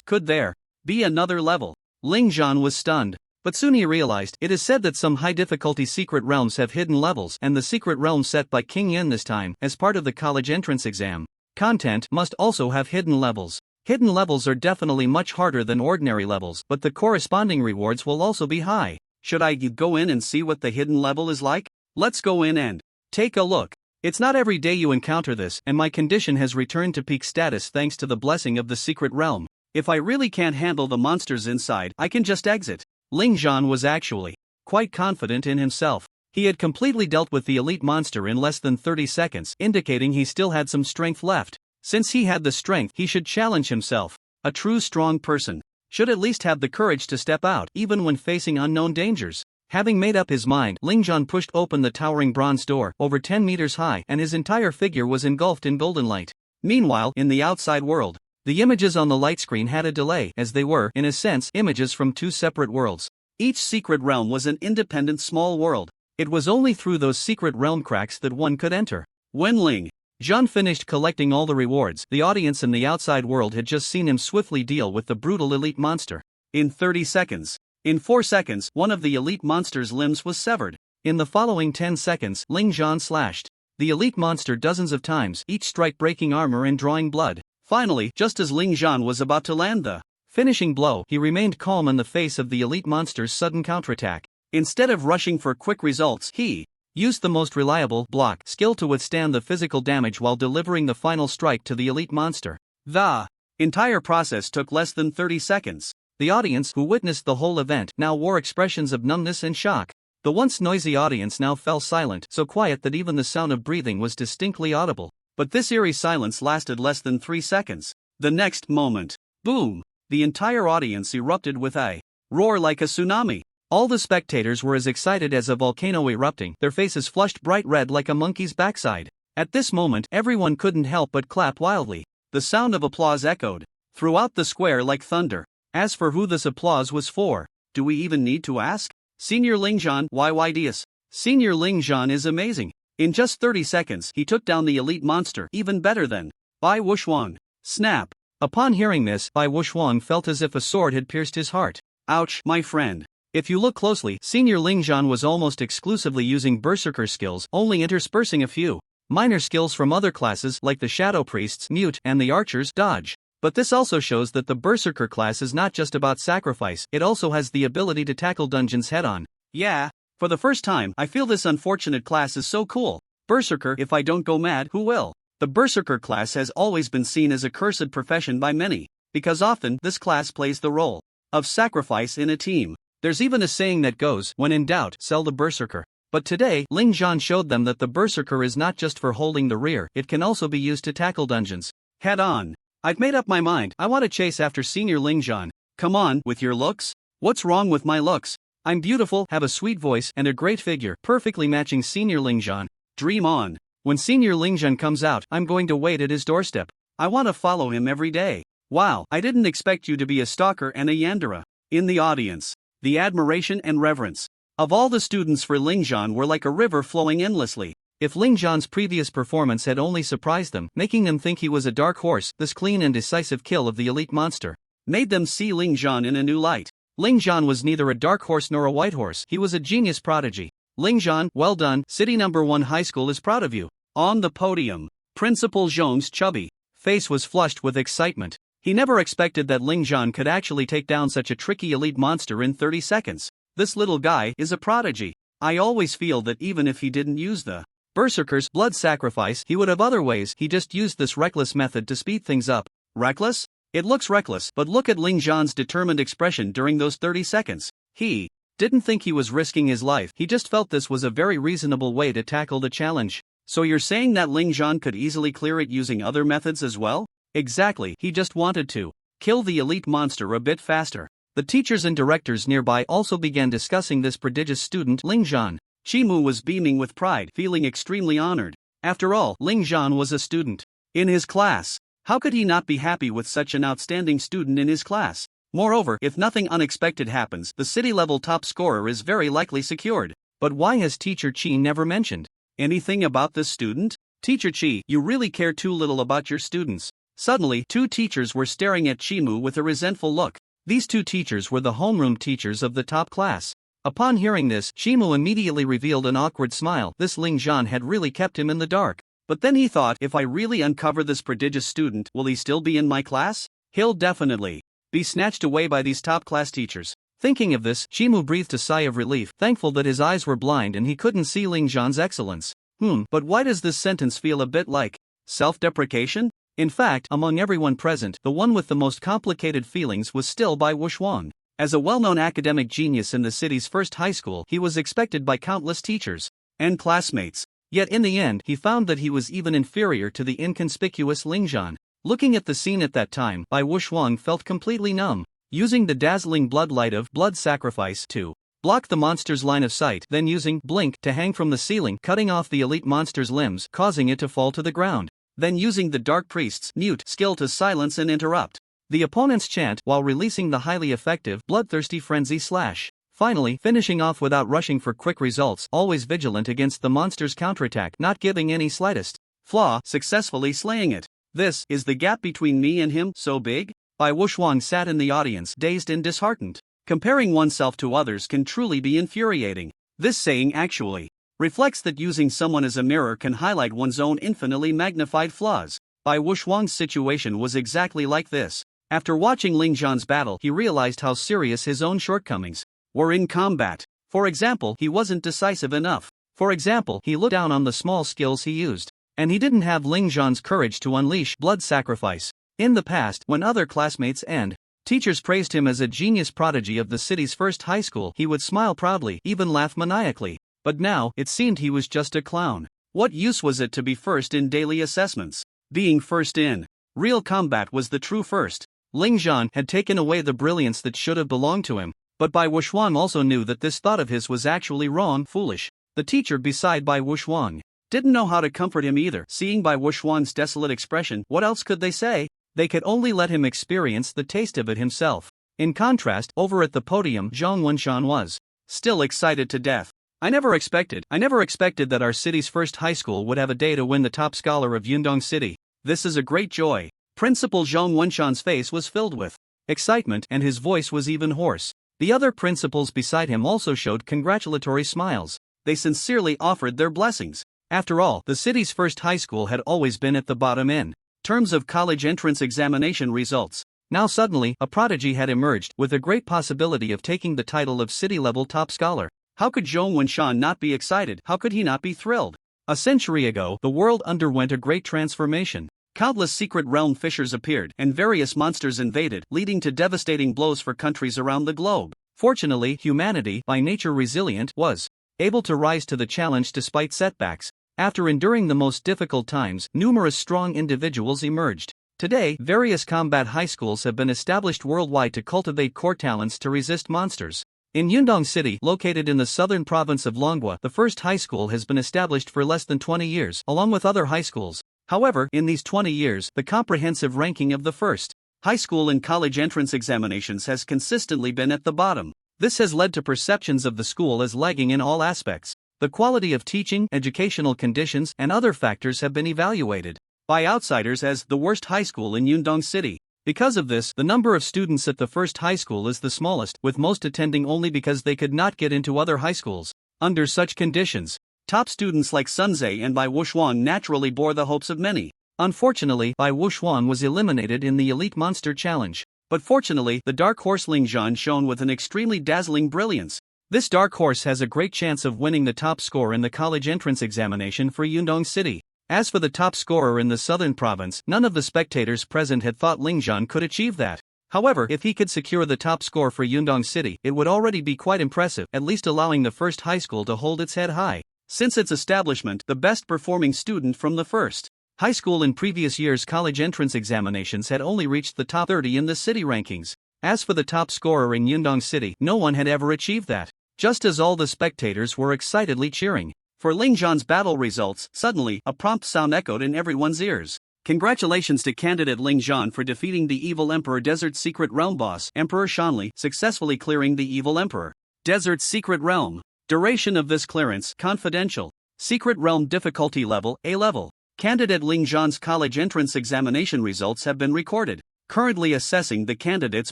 Could there be another level? Ling Zhan was stunned. But soon he realized, it is said that some high-difficulty secret realms have hidden levels, and the secret realm set by King Yin this time, as part of the college entrance exam content, must also have hidden levels. Hidden levels are definitely much harder than ordinary levels, but the corresponding rewards will also be high. Should I go in and see what the hidden level is like? Let's go in and take a look. It's not every day you encounter this, and my condition has returned to peak status thanks to the blessing of the secret realm. If I really can't handle the monsters inside, I can just exit. Ling Zhan was actually quite confident in himself. He had completely dealt with the elite monster in less than 30 seconds, indicating he still had some strength left. Since he had the strength, he should challenge himself. A true strong person should at least have the courage to step out, even when facing unknown dangers. Having made up his mind, Ling Zhan pushed open the towering bronze door, over 10 meters high, and his entire figure was engulfed in golden light. Meanwhile, in the outside world, the images on the light screen had a delay, as they were, in a sense, images from two separate worlds. Each secret realm was an independent small world. It was only through those secret realm cracks that one could enter. When Ling Zhan finished collecting all the rewards, the audience in the outside world had just seen him swiftly deal with the brutal elite monster. In 30 seconds. In 4 seconds, one of the elite monster's limbs was severed. In the following 10 seconds, Ling Zhan slashed the elite monster dozens of times, each strike breaking armor and drawing blood. Finally, just as Ling Zhan was about to land the finishing blow, he remained calm in the face of the elite monster's sudden counterattack. Instead of rushing for quick results, he used the most reliable block skill to withstand the physical damage while delivering the final strike to the elite monster. The entire process took less than 30 seconds. The audience, who witnessed the whole event, now wore expressions of numbness and shock. The once noisy audience now fell silent, so quiet that even the sound of breathing was distinctly audible. But this eerie silence lasted less than 3 seconds. The next moment, boom! The entire audience erupted with a roar like a tsunami. All the spectators were as excited as a volcano erupting, their faces flushed bright red like a monkey's backside. At this moment, everyone couldn't help but clap wildly. The sound of applause echoed throughout the square like thunder. As for who this applause was for, do we even need to ask? Senior Ling Zhan, YYDS. Senior Ling Zhan is amazing. In just 30 seconds, he took down the elite monster, even better than Bai Wuxuang. Snap. Upon hearing this, Bai Wuxuang felt as if a sword had pierced his heart. Ouch, my friend. If you look closely, Senior Ling Zhan was almost exclusively using berserker skills, only interspersing a few minor skills from other classes like the Shadow Priests, Mute, and the Archers, Dodge. But this also shows that the berserker class is not just about sacrifice, it also has the ability to tackle dungeons head-on. Yeah, for the first time, I feel this unfortunate class is so cool. Berserker, if I don't go mad, who will? The berserker class has always been seen as a cursed profession by many, because often, this class plays the role of sacrifice in a team. There's even a saying that goes, when in doubt, sell the berserker. But today, Ling Zhan showed them that the berserker is not just for holding the rear, it can also be used to tackle dungeons head-on. I've made up my mind, I want to chase after Senior Ling Zhan. Come on, with your looks? What's wrong with my looks? I'm beautiful, have a sweet voice, and a great figure, perfectly matching Senior Ling Zhan. Dream on. When Senior Ling Zhan comes out, I'm going to wait at his doorstep. I want to follow him every day. Wow, I didn't expect you to be a stalker and a yandere. In the audience, the admiration and reverence of all the students for Ling Zhan were like a river flowing endlessly. If Ling Zhan's previous performance had only surprised them, making them think he was a dark horse, this clean and decisive kill of the elite monster made them see Ling Zhan in a new light. Ling Zhan was neither a dark horse nor a white horse, he was a genius prodigy. Ling Zhan, well done, City No. 1 High School is proud of you. On the podium, Principal Zhong's chubby face was flushed with excitement. He never expected that Ling Zhan could actually take down such a tricky elite monster in 30 seconds. This little guy is a prodigy. I always feel that even if he didn't use the Berserker's blood sacrifice, he would have other ways. He just used this reckless method to speed things up. Reckless? It looks reckless, but look at Ling Zhan's determined expression during those 30 seconds. He didn't think he was risking his life, he just felt this was a very reasonable way to tackle the challenge. So you're saying that Ling Zhan could easily clear it using other methods as well? Exactly, he just wanted to kill the elite monster a bit faster. The teachers and directors nearby also began discussing this prodigious student Ling Zhan. Chimu was beaming with pride, feeling extremely honored. After all, Ling Zhan was a student in his class. How could he not be happy with such an outstanding student in his class? Moreover, if nothing unexpected happens, the city-level top scorer is very likely secured. But why has Teacher Chi never mentioned anything about this student? Teacher Chi, you really care too little about your students. Suddenly, two teachers were staring at Chimu with a resentful look. These two teachers were the homeroom teachers of the top class. Upon hearing this, Chimu immediately revealed an awkward smile. This Ling Zhan had really kept him in the dark. But then he thought, if I really uncover this prodigious student, will he still be in my class? He'll definitely be snatched away by these top class teachers. Thinking of this, Chimu breathed a sigh of relief, thankful that his eyes were blind and he couldn't see Ling Zhan's excellence. But why does this sentence feel a bit like self-deprecation? In fact, among everyone present, the one with the most complicated feelings was still Bai Wuxiang. As a well-known academic genius in the city's first high school, he was expected by countless teachers and classmates. Yet in the end, he found that he was even inferior to the inconspicuous Ling Zhan. Looking at the scene at that time, Bai Wuxiang felt completely numb. Using the dazzling bloodlight of blood sacrifice to block the monster's line of sight, then using blink to hang from the ceiling, cutting off the elite monster's limbs, causing it to fall to the ground. Then using the Dark Priest's mute skill to silence and interrupt the opponent's chant while releasing the highly effective bloodthirsty frenzy slash. Finally, finishing off without rushing for quick results, always vigilant against the monster's counterattack, not giving any slightest flaw, successfully slaying it. This is the gap between me and him so big? Bai Wuxiang sat in the audience, dazed and disheartened. Comparing oneself to others can truly be infuriating. This saying actually reflects that using someone as a mirror can highlight one's own infinitely magnified flaws. Bai Wuxiang's situation was exactly like this. After watching Ling Zhan's battle, he realized how serious his own shortcomings were in combat. For example, he wasn't decisive enough. For example, he looked down on the small skills he used. And he didn't have Ling Zhan's courage to unleash blood sacrifice. In the past, when other classmates and teachers praised him as a genius prodigy of the city's first high school, he would smile proudly, even laugh maniacally. But now, it seemed he was just a clown. What use was it to be first in daily assessments? Being first in real combat was the true first. Ling Zhan had taken away the brilliance that should have belonged to him. But Bai Wuxiang also knew that this thought of his was actually wrong, foolish. The teacher beside Bai Wuxiang didn't know how to comfort him either. Seeing Bai Wuxiang's desolate expression, what else could they say? They could only let him experience the taste of it himself. In contrast, over at the podium, Zhang Wenshan was still excited to death. I never expected that our city's first high school would have a day to win the top scholar of Yundong City. This is a great joy. Principal Zhang Wenshan's face was filled with excitement and his voice was even hoarse. The other principals beside him also showed congratulatory smiles. They sincerely offered their blessings. After all, the city's first high school had always been at the bottom in terms of college entrance examination results. Now suddenly, a prodigy had emerged, with a great possibility of taking the title of city-level top scholar. How could Zhang Wenshan not be excited? How could he not be thrilled? A century ago, the world underwent a great transformation. Countless secret realm fissures appeared, and various monsters invaded, leading to devastating blows for countries around the globe. Fortunately, humanity, by nature resilient, was able to rise to the challenge despite setbacks. After enduring the most difficult times, numerous strong individuals emerged. Today, various combat high schools have been established worldwide to cultivate core talents to resist monsters. In Yundong City, located in the southern province of Longhua, the first high school has been established for less than 20 years, along with other high schools. However, in these 20 years, the comprehensive ranking of the first high school and college entrance examinations has consistently been at the bottom. This has led to perceptions of the school as lagging in all aspects. The quality of teaching, educational conditions, and other factors have been evaluated by outsiders as the worst high school in Yundong City. Because of this, the number of students at the first high school is the smallest, with most attending only because they could not get into other high schools. Under such conditions, top students like Sunze and Bai Wuxuan naturally bore the hopes of many. Unfortunately, Bai Wuxuan was eliminated in the Elite Monster Challenge. But fortunately, the dark horse Ling Zhan shone with an extremely dazzling brilliance. This dark horse has a great chance of winning the top score in the college entrance examination for Yundong City. As for the top scorer in the southern province, none of the spectators present had thought Ling Zhan could achieve that. However, if he could secure the top score for Yundong City, it would already be quite impressive, at least allowing the first high school to hold its head high. Since its establishment, the best performing student from the first high school in previous years' college entrance examinations had only reached the top 30 in the city rankings. As for the top scorer in Yundong City, no one had ever achieved that. Just as all the spectators were excitedly cheering for Ling Zhan's battle results, suddenly, a prompt sound echoed in everyone's ears. Congratulations to candidate Ling Zhan for defeating the evil Emperor Desert Secret Realm boss, Emperor Shanli, successfully clearing the evil Emperor. Desert Secret Realm. Duration of this clearance, confidential. Secret Realm difficulty level, A level. Candidate Ling Zhan's college entrance examination results have been recorded, currently assessing the candidate's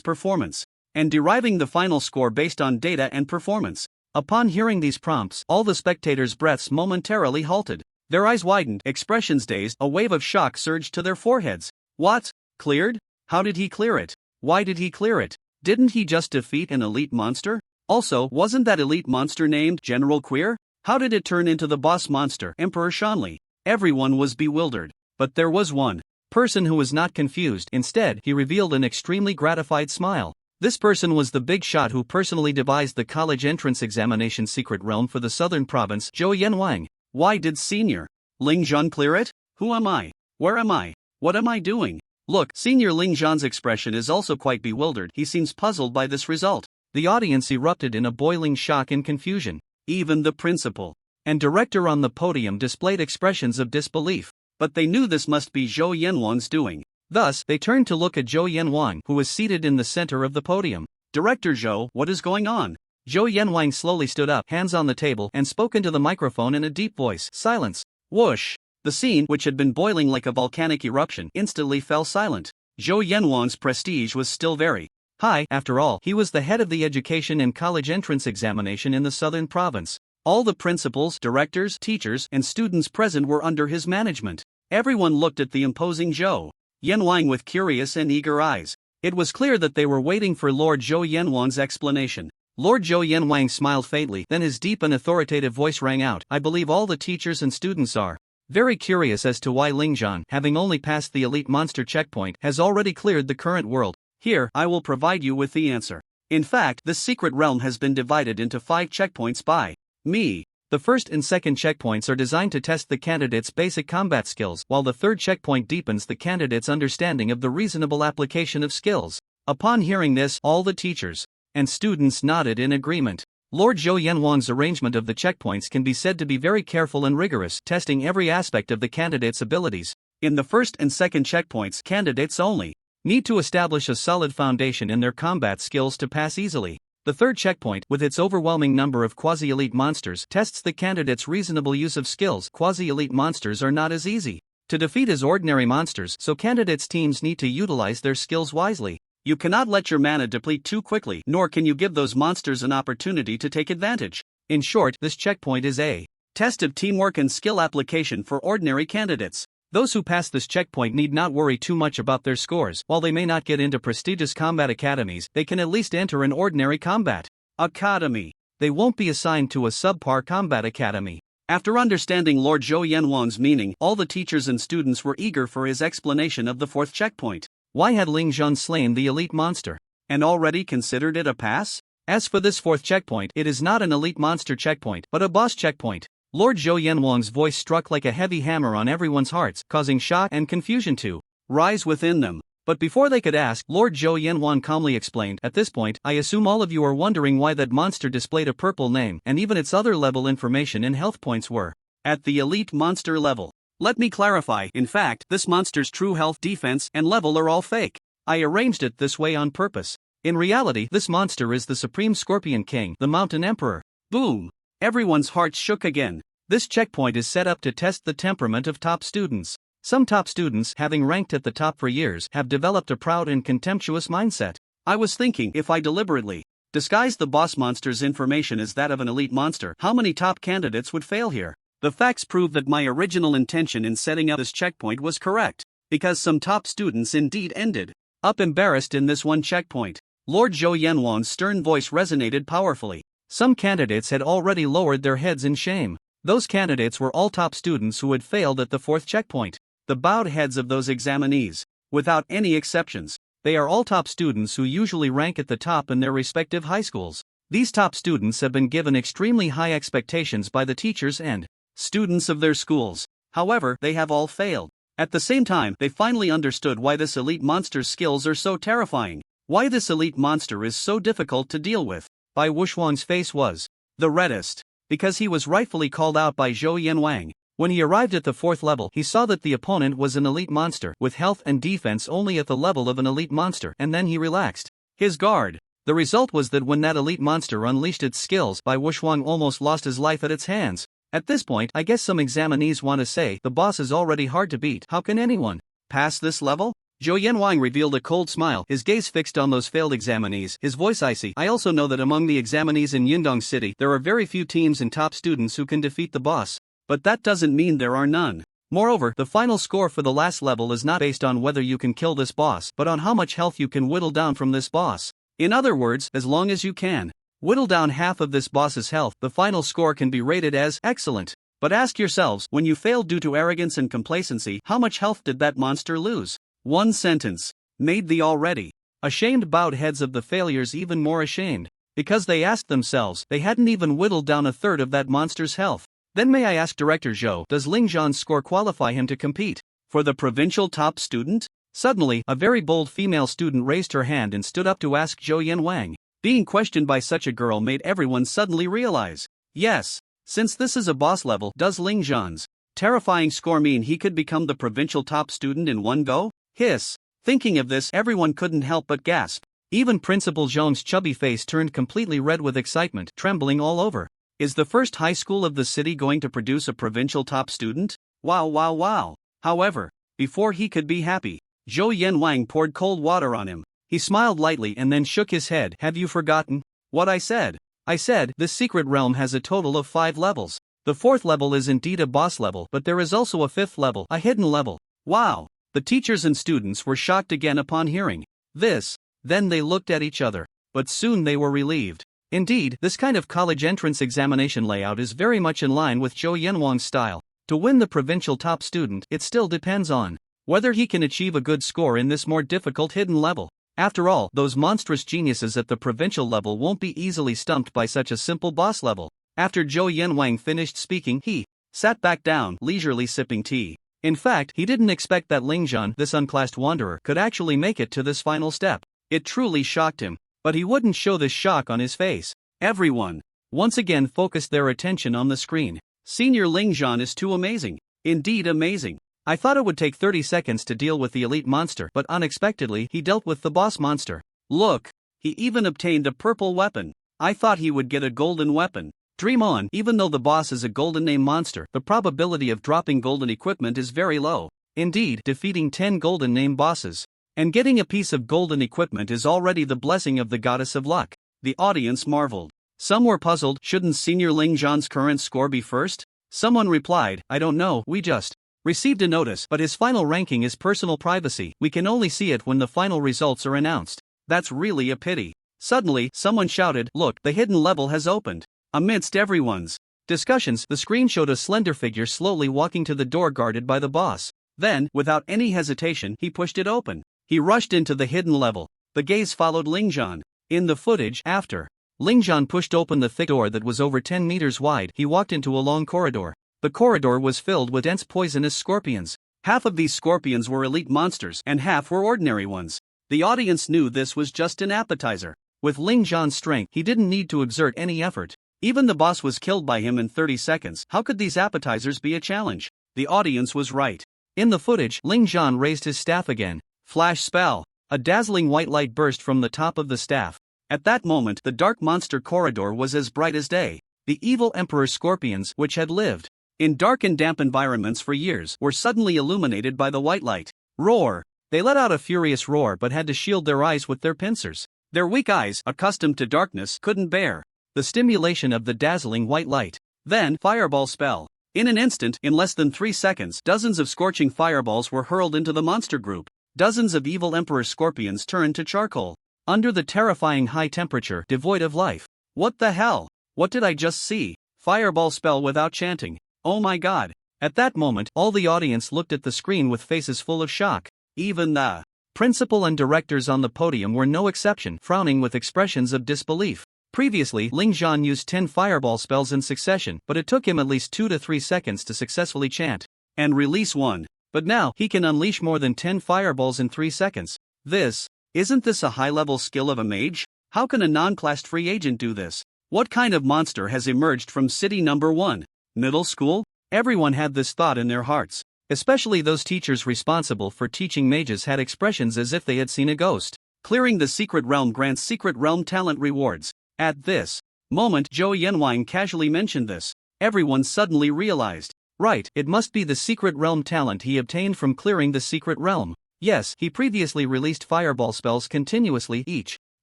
performance and deriving the final score based on data and performance. Upon hearing these prompts, all the spectators' breaths momentarily halted. Their eyes widened, expressions dazed, a wave of shock surged to their foreheads. What? Cleared? How did he clear it? Why did he clear it? Didn't he just defeat an elite monster? Also, wasn't that elite monster named General Queer? How did it turn into the boss monster, Emperor Shanli? Everyone was bewildered. But there was one person who was not confused. Instead, he revealed an extremely gratified smile. This person was the big shot who personally devised the college entrance examination secret realm for the southern province, Zhou Yanwang. Why did Senior Ling Zhan clear it? Who am I? Where am I? What am I doing? Look, Senior Ling Zhan's expression is also quite bewildered. He seems puzzled by this result. The audience erupted in a boiling shock and confusion. Even the principal and director on the podium displayed expressions of disbelief. But they knew this must be Zhou Yanwang's doing. Thus, they turned to look at Zhou Yanwang, who was seated in the center of the podium. Director Zhou, what is going on? Zhou Yanwang slowly stood up, hands on the table, and spoke into the microphone in a deep voice. Silence. Whoosh. The scene, which had been boiling like a volcanic eruption, instantly fell silent. Zhou Yanwang's prestige was still very high. After all, he was the head of the education and college entrance examination in the southern province. All the principals, directors, teachers, and students present were under his management. Everyone looked at the imposing Zhou Yanwang with curious and eager eyes. It was clear that they were waiting for Lord Zhou Yanwang's explanation. Lord Zhou Yanwang smiled faintly, then his deep and authoritative voice rang out. I believe all the teachers and students are very curious as to why Ling Zhan, having only passed the elite monster checkpoint, has already cleared the current world. Here, I will provide you with the answer. In fact, this secret realm has been divided into 5 checkpoints by me. The first and second checkpoints are designed to test the candidate's basic combat skills, while the third checkpoint deepens the candidate's understanding of the reasonable application of skills. Upon hearing this, all the teachers and students nodded in agreement. Lord Zhou Yanwang's arrangement of the checkpoints can be said to be very careful and rigorous, testing every aspect of the candidate's abilities. In the first and second checkpoints, candidates only need to establish a solid foundation in their combat skills to pass easily. The third checkpoint, with its overwhelming number of quasi-elite monsters, tests the candidate's reasonable use of skills. Quasi-elite monsters are not as easy to defeat as ordinary monsters, so candidates' teams need to utilize their skills wisely. You cannot let your mana deplete too quickly, nor can you give those monsters an opportunity to take advantage. In short, this checkpoint is a test of teamwork and skill application for ordinary candidates. Those who pass this checkpoint need not worry too much about their scores. While they may not get into prestigious combat academies, they can at least enter an ordinary combat academy. They won't be assigned to a subpar combat academy. After understanding Lord Zhou Yanwang's meaning, all the teachers and students were eager for his explanation of the fourth checkpoint. Why had Ling Zhan slain the elite monster and already considered it a pass? As for this fourth checkpoint, it is not an elite monster checkpoint, but a boss checkpoint. Lord Zhou Yanwang's voice struck like a heavy hammer on everyone's hearts, causing shock and confusion to rise within them. But before they could ask, Lord Zhou Yanwang calmly explained, at this point, I assume all of you are wondering why that monster displayed a purple name, and even its other level information and health points were at the elite monster level. Let me clarify, in fact, this monster's true health, defense, and level are all fake. I arranged it this way on purpose. In reality, this monster is the Supreme Scorpion King, the Mountain Emperor. Boom! Everyone's hearts shook again. This checkpoint is set up to test the temperament of top students. Some top students, having ranked at the top for years, have developed a proud and contemptuous mindset. I was thinking, if I deliberately disguise the boss monster's information as that of an elite monster, how many top candidates would fail here? The facts prove that my original intention in setting up this checkpoint was correct, because some top students indeed ended up embarrassed in this one checkpoint. Lord Zhou Yanwan's stern voice resonated powerfully. Some candidates had already lowered their heads in shame. Those candidates were all top students who had failed at the fourth checkpoint. The bowed heads of those examinees, without any exceptions, they are all top students who usually rank at the top in their respective high schools. These top students have been given extremely high expectations by the teachers and students of their schools. However, they have all failed. At the same time, they finally understood why this elite monster's skills are so terrifying, why this elite monster is so difficult to deal with. Bai Wuxuang's face was the reddest, because he was rightfully called out by Zhou Yanwang. When he arrived at the fourth level, he saw that the opponent was an elite monster with health and defense only at the level of an elite monster, and then he relaxed his guard. The result was that when that elite monster unleashed its skills, Bai Wuxuang almost lost his life at its hands. At this point, I guess some examinees want to say, the boss is already hard to beat. How can anyone pass this level? Zhou Yanwang revealed a cold smile, his gaze fixed on those failed examinees, his voice icy. I also know that among the examinees in Yundong City, there are very few teams and top students who can defeat the boss. But that doesn't mean there are none. Moreover, the final score for the last level is not based on whether you can kill this boss, but on how much health you can whittle down from this boss. In other words, as long as you can whittle down half of this boss's health, the final score can be rated as excellent. But ask yourselves, when you failed due to arrogance and complacency, how much health did that monster lose? One sentence made the already ashamed bowed heads of the failures even more ashamed, because they asked themselves, they hadn't even whittled down a third of that monster's health. Then may I ask Director Zhou, does Ling Zhan's score qualify him to compete for the provincial top student? Suddenly, a very bold female student raised her hand and stood up to ask Zhou Yanwang. Being questioned by such a girl made everyone suddenly realize, yes, since this is a boss level, does Ling Zhan's terrifying score mean he could become the provincial top student in one go? Hiss. Thinking of this, everyone couldn't help but gasp. Even Principal Zhong's chubby face turned completely red with excitement, trembling all over. Is the first high school of the city going to produce a provincial top student? Wow, wow, wow. However, before he could be happy, Zhou Yanwang poured cold water on him. He smiled lightly and then shook his head. Have you forgotten what I said? I said, this secret realm has a total of 5 levels. The 4th level is indeed a boss level, but there is also a 5th level, a hidden level. Wow! The teachers and students were shocked again upon hearing this. Then they looked at each other, but soon they were relieved. Indeed, this kind of college entrance examination layout is very much in line with Zhou Yanwang's style. To win the provincial top student, it still depends on whether he can achieve a good score in this more difficult hidden level. After all, those monstrous geniuses at the provincial level won't be easily stumped by such a simple boss level. After Zhou Yanwang finished speaking, he sat back down, leisurely sipping tea. In fact, he didn't expect that Ling Zhan, this unclassed wanderer, could actually make it to this final step. It truly shocked him, but he wouldn't show this shock on his face. Everyone once again focused their attention on the screen. Senior Ling Zhan is too amazing. Indeed amazing. I thought it would take 30 seconds to deal with the elite monster, but unexpectedly he dealt with the boss monster. Look, he even obtained a purple weapon. I thought he would get a golden weapon. Dream on. Even though the boss is a golden name monster, the probability of dropping golden equipment is very low. Indeed, defeating 10 golden name bosses and getting a piece of golden equipment is already the blessing of the goddess of luck. The audience marveled. Some were puzzled, shouldn't Senior Ling Zhan's current score be first? Someone replied, I don't know, we just received a notice, but his final ranking is personal privacy. We can only see it when the final results are announced. That's really a pity. Suddenly, someone shouted, look, the hidden level has opened. Amidst everyone's discussions, the screen showed a slender figure slowly walking to the door guarded by the boss. Then, without any hesitation, he pushed it open. He rushed into the hidden level. The gaze followed Ling Zhan. In the footage, after Ling Zhan pushed open the thick door that was over 10 meters wide, he walked into a long corridor. The corridor was filled with dense poisonous scorpions. Half of these scorpions were elite monsters, and half were ordinary ones. The audience knew this was just an appetizer. With Ling Zhan's strength, he didn't need to exert any effort. Even the boss was killed by him in 30 seconds. How could these appetizers be a challenge? The audience was right. In the footage, Ling Zhan raised his staff again. Flash spell. A dazzling white light burst from the top of the staff. At that moment, the dark monster corridor was as bright as day. The evil Emperor Scorpions, which had lived in dark and damp environments for years, were suddenly illuminated by the white light. Roar! They let out a furious roar but had to shield their eyes with their pincers. Their weak eyes, accustomed to darkness, couldn't bear the stimulation of the dazzling white light. Then, fireball spell. In an instant, in less than 3 seconds, dozens of scorching fireballs were hurled into the monster group. Dozens of evil Emperor Scorpions turned to charcoal. Under the terrifying high temperature, devoid of life. What the hell? What did I just see? Fireball spell without chanting. Oh my god. At that moment, all the audience looked at the screen with faces full of shock. Even the principal and directors on the podium were no exception, frowning with expressions of disbelief. Previously, Ling Zhan used 10 fireball spells in succession, but it took him at least 2 to 3 seconds to successfully chant and release one. But now, he can unleash more than 10 fireballs in 3 seconds. Isn't this a high-level skill of a mage? How can a non-classed free agent do this? What kind of monster has emerged from city number 1? Middle school? Everyone had this thought in their hearts. Especially those teachers responsible for teaching mages had expressions as if they had seen a ghost. Clearing the secret realm grants secret realm talent rewards. At this moment, Zhou Yanwang casually mentioned this. Everyone suddenly realized. Right, it must be the secret realm talent he obtained from clearing the secret realm. Yes, he previously released fireball spells continuously, each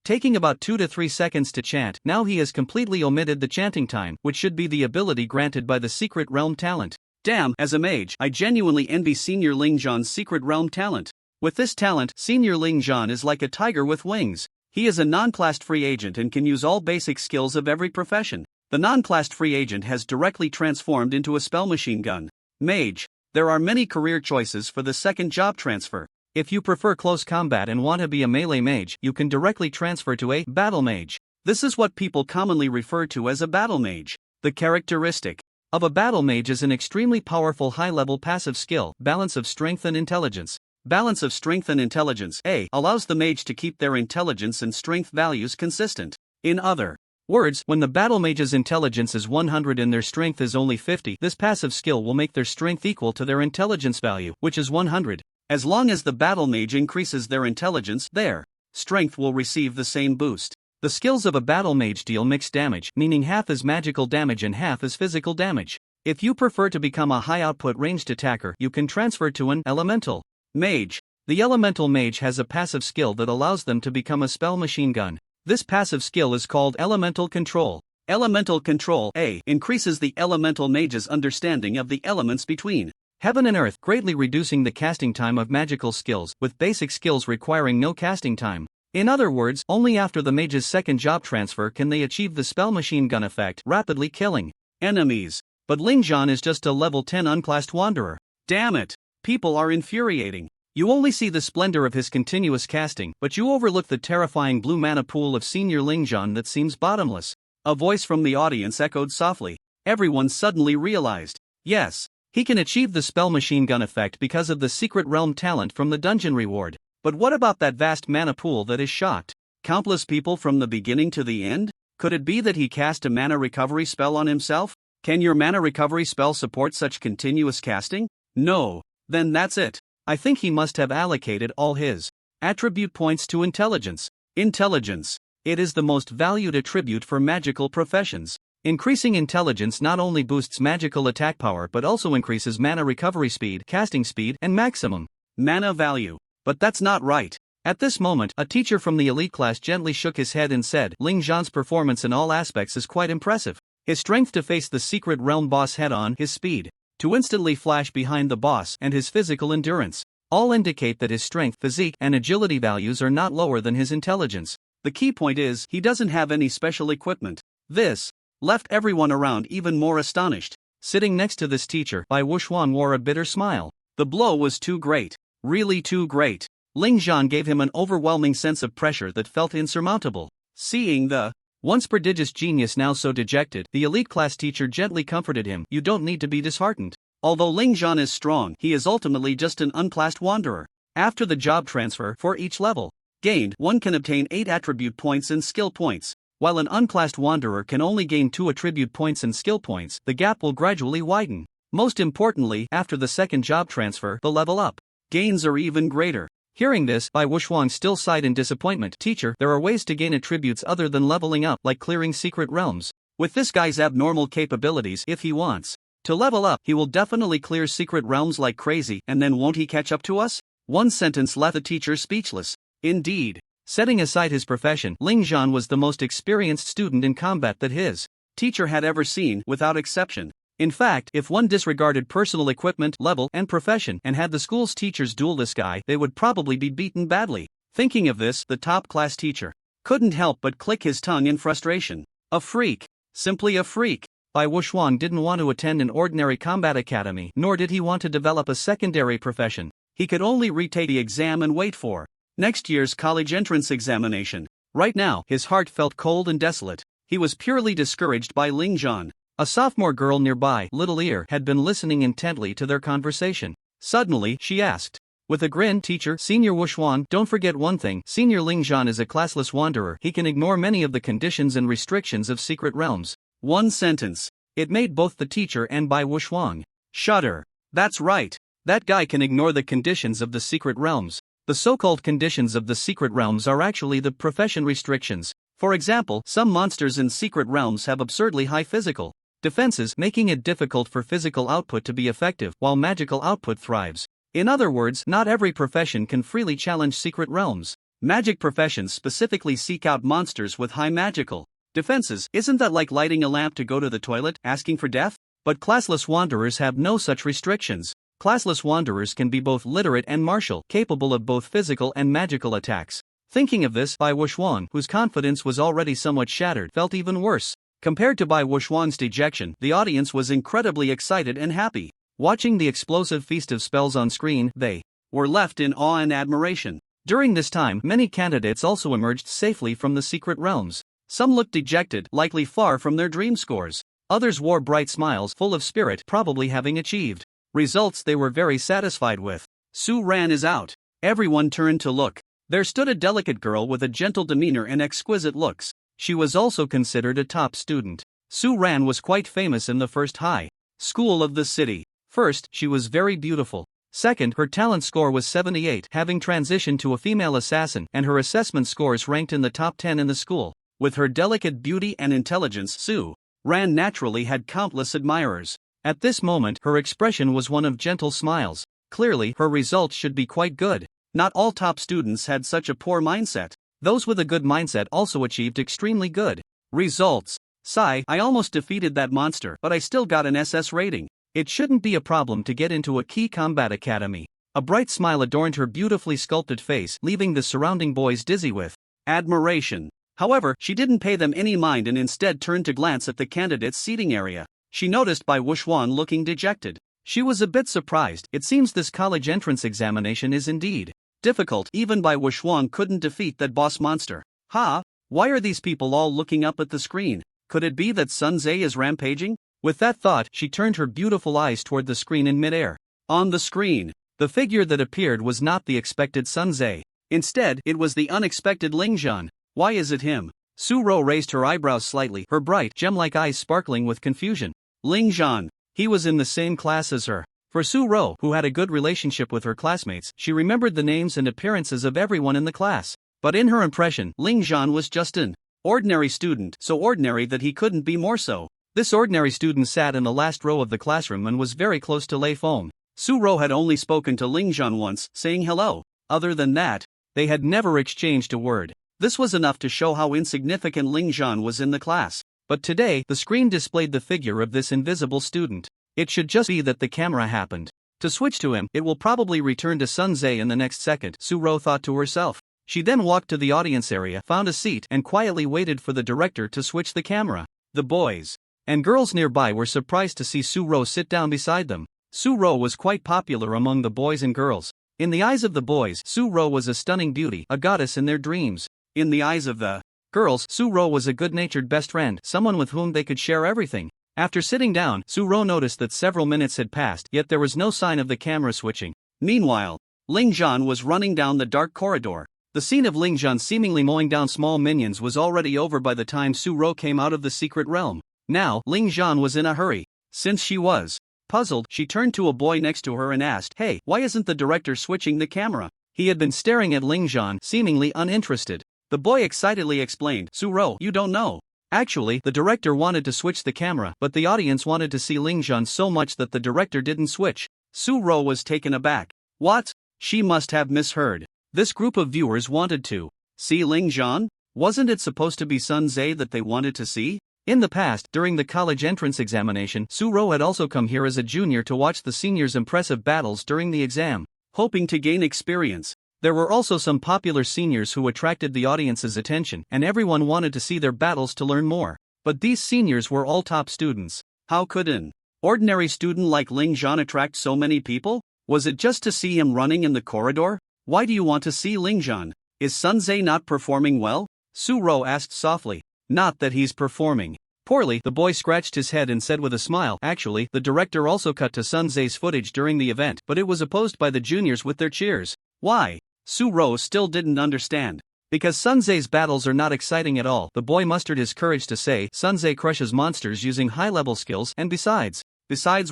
taking about 2 to 3 seconds to chant. Now he has completely omitted the chanting time, which should be the ability granted by the secret realm talent. Damn, as a mage, I genuinely envy Senior Ling Zhan's secret realm talent. With this talent, Senior Ling Zhan is like a tiger with wings. He is a non-classed free agent and can use all basic skills of every profession. The non-classed free agent has directly transformed into a spell machine gun. Mage. There are many career choices for the second job transfer. If you prefer close combat and want to be a melee mage, you can directly transfer to a battle mage. This is what people commonly refer to as a battle mage. The characteristic of a battle mage is an extremely powerful high-level passive skill, balance of strength and intelligence. Balance of strength and intelligence allows the mage to keep their intelligence and strength values consistent. In other words, when the battle mage's intelligence is 100 and their strength is only 50, this passive skill will make their strength equal to their intelligence value, which is 100. As long as the battle mage increases their intelligence, their strength will receive the same boost. The skills of a battle mage deal mixed damage, meaning half is magical damage and half is physical damage. If you prefer to become a high-output ranged attacker, you can transfer to an elemental mage. The elemental mage has a passive skill that allows them to become a spell machine gun. This passive skill is called elemental control. Elemental control increases the elemental mage's understanding of the elements between heaven and earth, greatly reducing the casting time of magical skills, with basic skills requiring no casting time. In other words, only after the mage's second job transfer can they achieve the spell machine gun effect, rapidly killing enemies. But Ling Zhan is just a level 10 unclassed wanderer. Damn it! People are infuriating. You only see the splendor of his continuous casting, but you overlook the terrifying blue mana pool of Senior Ling Zhan that seems bottomless. A voice from the audience echoed softly. Everyone suddenly realized. Yes, he can achieve the spell machine gun effect because of the secret realm talent from the dungeon reward. But what about that vast mana pool that is shocked countless people from the beginning to the end? Could it be that he cast a mana recovery spell on himself? Can your mana recovery spell support such continuous casting? No. Then that's it. I think he must have allocated all his attribute points to intelligence. Intelligence. It is the most valued attribute for magical professions. Increasing intelligence not only boosts magical attack power but also increases mana recovery speed, casting speed, and maximum mana value. But that's not right. At this moment, a teacher from the elite class gently shook his head and said, Ling Zhan's performance in all aspects is quite impressive. His strength to face the secret realm boss head-on, his speed to instantly flash behind the boss, and his physical endurance all indicate that his strength, physique, and agility values are not lower than his intelligence. The key point is, he doesn't have any special equipment. This left everyone around even more astonished. Sitting next to this teacher, Bai Wuxuan wore a bitter smile. The blow was too great. Really too great. Ling Zhan gave him an overwhelming sense of pressure that felt insurmountable. Seeing the once prodigious genius now so dejected, the elite class teacher gently comforted him. You don't need to be disheartened. Although Ling Zhan is strong, he is ultimately just an unclassed wanderer. After the job transfer, for each level gained, one can obtain 8 attribute points and skill points. While an unclassed wanderer can only gain 2 attribute points and skill points, the gap will gradually widen. Most importantly, after the second job transfer, the level up gains are even greater. Hearing this, Bai Wuxuan still sighed in disappointment. Teacher, there are ways to gain attributes other than leveling up, like clearing secret realms. With this guy's abnormal capabilities, if he wants To level up, he will definitely clear secret realms like crazy, and then won't he catch up to us? One sentence left the teacher speechless. Indeed. Setting aside his profession, Ling Zhan was the most experienced student in combat that his teacher had ever seen, without exception. In fact, if one disregarded personal equipment, level, and profession and had the school's teachers duel this guy, they would probably be beaten badly. Thinking of this, the top-class teacher couldn't help but click his tongue in frustration. A freak. Simply a freak. Bai Wuxuan didn't want to attend an ordinary combat academy, nor did he want to develop a secondary profession. He could only retake the exam and wait for next year's college entrance examination. Right now, his heart felt cold and desolate. He was purely discouraged by Ling Zhan. A sophomore girl nearby, Little Ear, had been listening intently to their conversation. Suddenly, she asked, with a grin, "Teacher, Senior Wuxuan, don't forget one thing, Senior Ling Zhan is a classless wanderer. He can ignore many of the conditions and restrictions of secret realms." One sentence. It made both the teacher and Bai Wuxuan shudder. That's right. That guy can ignore the conditions of the secret realms. The so-called conditions of the secret realms are actually the profession restrictions. For example, some monsters in secret realms have absurdly high physical defenses, making it difficult for physical output to be effective, while magical output thrives. In other words, not every profession can freely challenge secret realms. Magic professions specifically seek out monsters with high magical defenses. Isn't that like lighting a lamp to go to the toilet, asking for death? But classless wanderers have no such restrictions. Classless wanderers can be both literate and martial, capable of both physical and magical attacks. Thinking of this, Bai Wuxuan, whose confidence was already somewhat shattered, felt even worse. Compared to Bai Wuxuan's dejection, the audience was incredibly excited and happy. Watching the explosive feast of spells on screen, they were left in awe and admiration. During this time, many candidates also emerged safely from the secret realms. Some looked dejected, likely far from their dream scores. Others wore bright smiles, full of spirit, probably having achieved results they were very satisfied with. Su Ran is out. Everyone turned to look. There stood a delicate girl with a gentle demeanor and exquisite looks. She was also considered a top student. Su Ran was quite famous in the first high school of the city. First, she was very beautiful. Second, her talent score was 78, having transitioned to a female assassin, and her assessment scores ranked in the top 10 in the school. With her delicate beauty and intelligence, Su Ran naturally had countless admirers. At this moment, her expression was one of gentle smiles. Clearly, her results should be quite good. Not all top students had such a poor mindset. Those with a good mindset also achieved extremely good results. Sigh, I almost defeated that monster, but I still got an SS rating. It shouldn't be a problem to get into a key combat academy. A bright smile adorned her beautifully sculpted face, leaving the surrounding boys dizzy with admiration. However, she didn't pay them any mind and instead turned to glance at the candidates' seating area. She noticed Bai Wuxuan looking dejected. She was a bit surprised. It seems this college entrance examination is indeed difficult. Even Bai Wuxuan couldn't defeat that boss monster. Why are these people all looking up at the screen? Could it be that Sun Zhe is rampaging? With that thought, she turned her beautiful eyes toward the screen in midair. On the screen, the figure that appeared was not the expected Sun Zhe. Instead, it was the unexpected Ling Zhan. Why is it him? Su Ro raised her eyebrows slightly, her bright, gem-like eyes sparkling with confusion. Ling Zhan. He was in the same class as her. For Su Ro, who had a good relationship with her classmates, she remembered the names and appearances of everyone in the class. But in her impression, Ling Zhan was just an ordinary student, so ordinary that he couldn't be more so. This ordinary student sat in the last row of the classroom and was very close to Lei Feng. Su Ro had only spoken to Ling Zhan once, saying hello. Other than that, they had never exchanged a word. This was enough to show how insignificant Ling Zhan was in the class. But today, the screen displayed the figure of this invisible student. It should just be that the camera happened to switch to him. It will probably return to Sun Zhe in the next second, Su Ro thought to herself. She then walked to the audience area, found a seat, and quietly waited for the director to switch the camera. The boys and girls nearby were surprised to see Su Ro sit down beside them. Su Ro was quite popular among the boys and girls. In the eyes of the boys, Su Ro was a stunning beauty, a goddess in their dreams. In the eyes of the girls, Su Ro was a good-natured best friend, someone with whom they could share everything. After sitting down, Su Ro noticed that several minutes had passed, yet there was no sign of the camera switching. Meanwhile, Ling Zhan was running down the dark corridor. The scene of Ling Zhan seemingly mowing down small minions was already over by the time Su Ro came out of the secret realm. Now, Ling Zhan was in a hurry. Since she was puzzled, she turned to a boy next to her and asked, "Hey, why isn't the director switching the camera?" He had been staring at Ling Zhan, seemingly uninterested. The boy excitedly explained, "Su Ro, you don't know. Actually, the director wanted to switch the camera, but the audience wanted to see Lingzhan so much that the director didn't switch. Su-ro was taken aback. What? She must have misheard. This group of viewers wanted to see Lingzhan? Wasn't it supposed to be Sun Tse that they wanted to see? In the past, during the college entrance examination, Su-ro had also come here as a junior to watch the seniors' impressive battles during the exam, hoping to gain experience. There were also some popular seniors who attracted the audience's attention, and everyone wanted to see their battles to learn more. But these seniors were all top students. How could an ordinary student like Lingzhan attract so many people? Was it just to see him running in the corridor? Why do you want to see Lingzhan? Is Sun Tse not performing well? Su-ro asked softly. Not that he's performing poorly, the boy scratched his head and said with a smile. Actually, the director also cut to Sun Tse's footage during the event, but it was opposed by the juniors with their cheers. Why? Su-ro still didn't understand. Because Sun Tse's battles are not exciting at all, the boy mustered his courage to say. Sun Tse crushes monsters using high-level skills, and besides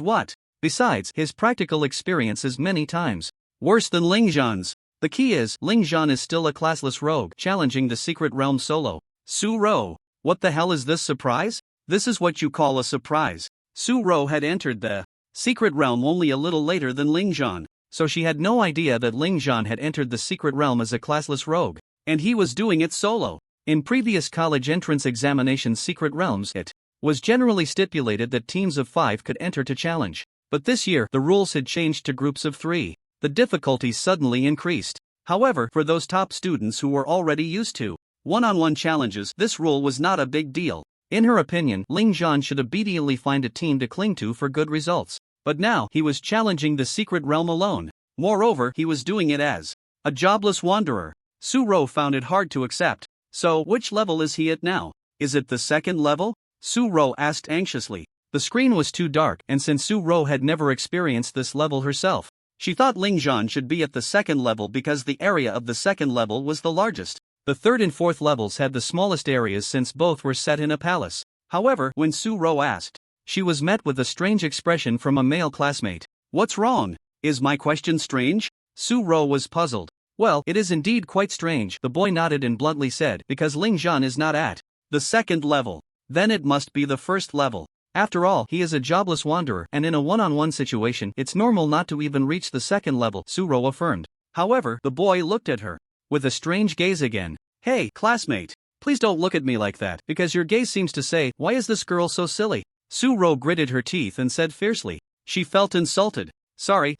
what? Besides, his practical experience is many times worse than Lingzhan's. The key is, Lingzhan is still a classless rogue, challenging the secret realm solo. Su-ro, what the hell is this surprise? This is what you call a surprise. Su-ro had entered the secret realm only a little later than Lingzhan, so she had no idea that Lingzhan had entered the secret realm as a classless rogue, and he was doing it solo. In previous college entrance examination secret realms, it was generally stipulated that teams of 5 could enter to challenge. But this year, the rules had changed to groups of 3. The difficulty suddenly increased. However, for those top students who were already used to one-on-one challenges, this rule was not a big deal. In her opinion, Lingzhan should immediately find a team to cling to for good results. But now, he was challenging the secret realm alone. Moreover, he was doing it as a jobless wanderer. Su-ro found it hard to accept. So, which level is he at now? Is it the second level? Su-ro asked anxiously. The screen was too dark, and since Su-ro had never experienced this level herself, she thought Lingzhan should be at the second level because the area of the second level was the largest. The third and fourth levels had the smallest areas since both were set in a palace. However, when Su-ro asked, she was met with a strange expression from a male classmate. What's wrong? Is my question strange? Su-ro was puzzled. Well, it is indeed quite strange, the boy nodded and bluntly said, because Lingzhan is not at the second level. Then it must be the first level. After all, he is a jobless wanderer, and in a one-on-one situation, it's normal not to even reach the second level, Su-ro affirmed. However, the boy looked at her with a strange gaze again. Hey, classmate, please don't look at me like that, because your gaze seems to say, why is this girl so silly? Su-ro gritted her teeth and said fiercely. She felt insulted. Sorry,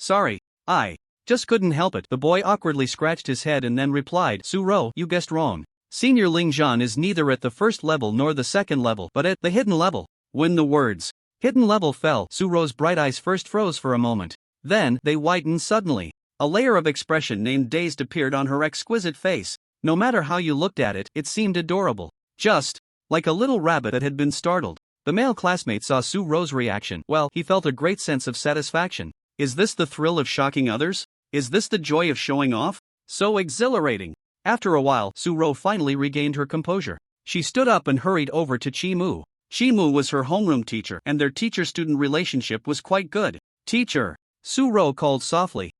I just couldn't help it. The boy awkwardly scratched his head and then replied, Su-ro, you guessed wrong. Senior Lingzhan is neither at the first level nor the second level, but at the hidden level. When the words hidden level fell, Su-ro's bright eyes first froze for a moment. Then, they widened suddenly. A layer of expression named dazed appeared on her exquisite face. No matter how you looked at it, it seemed adorable. Just like a little rabbit that had been startled. The male classmate saw Su-ro's reaction. Well, he felt a great sense of satisfaction. Is this the thrill of shocking others? Is this the joy of showing off? So exhilarating. After a while, Su-ro finally regained her composure. She stood up and hurried over to Chi-mu. Chi-mu was her homeroom teacher, and their teacher-student relationship was quite good. Teacher, Su-ro called softly.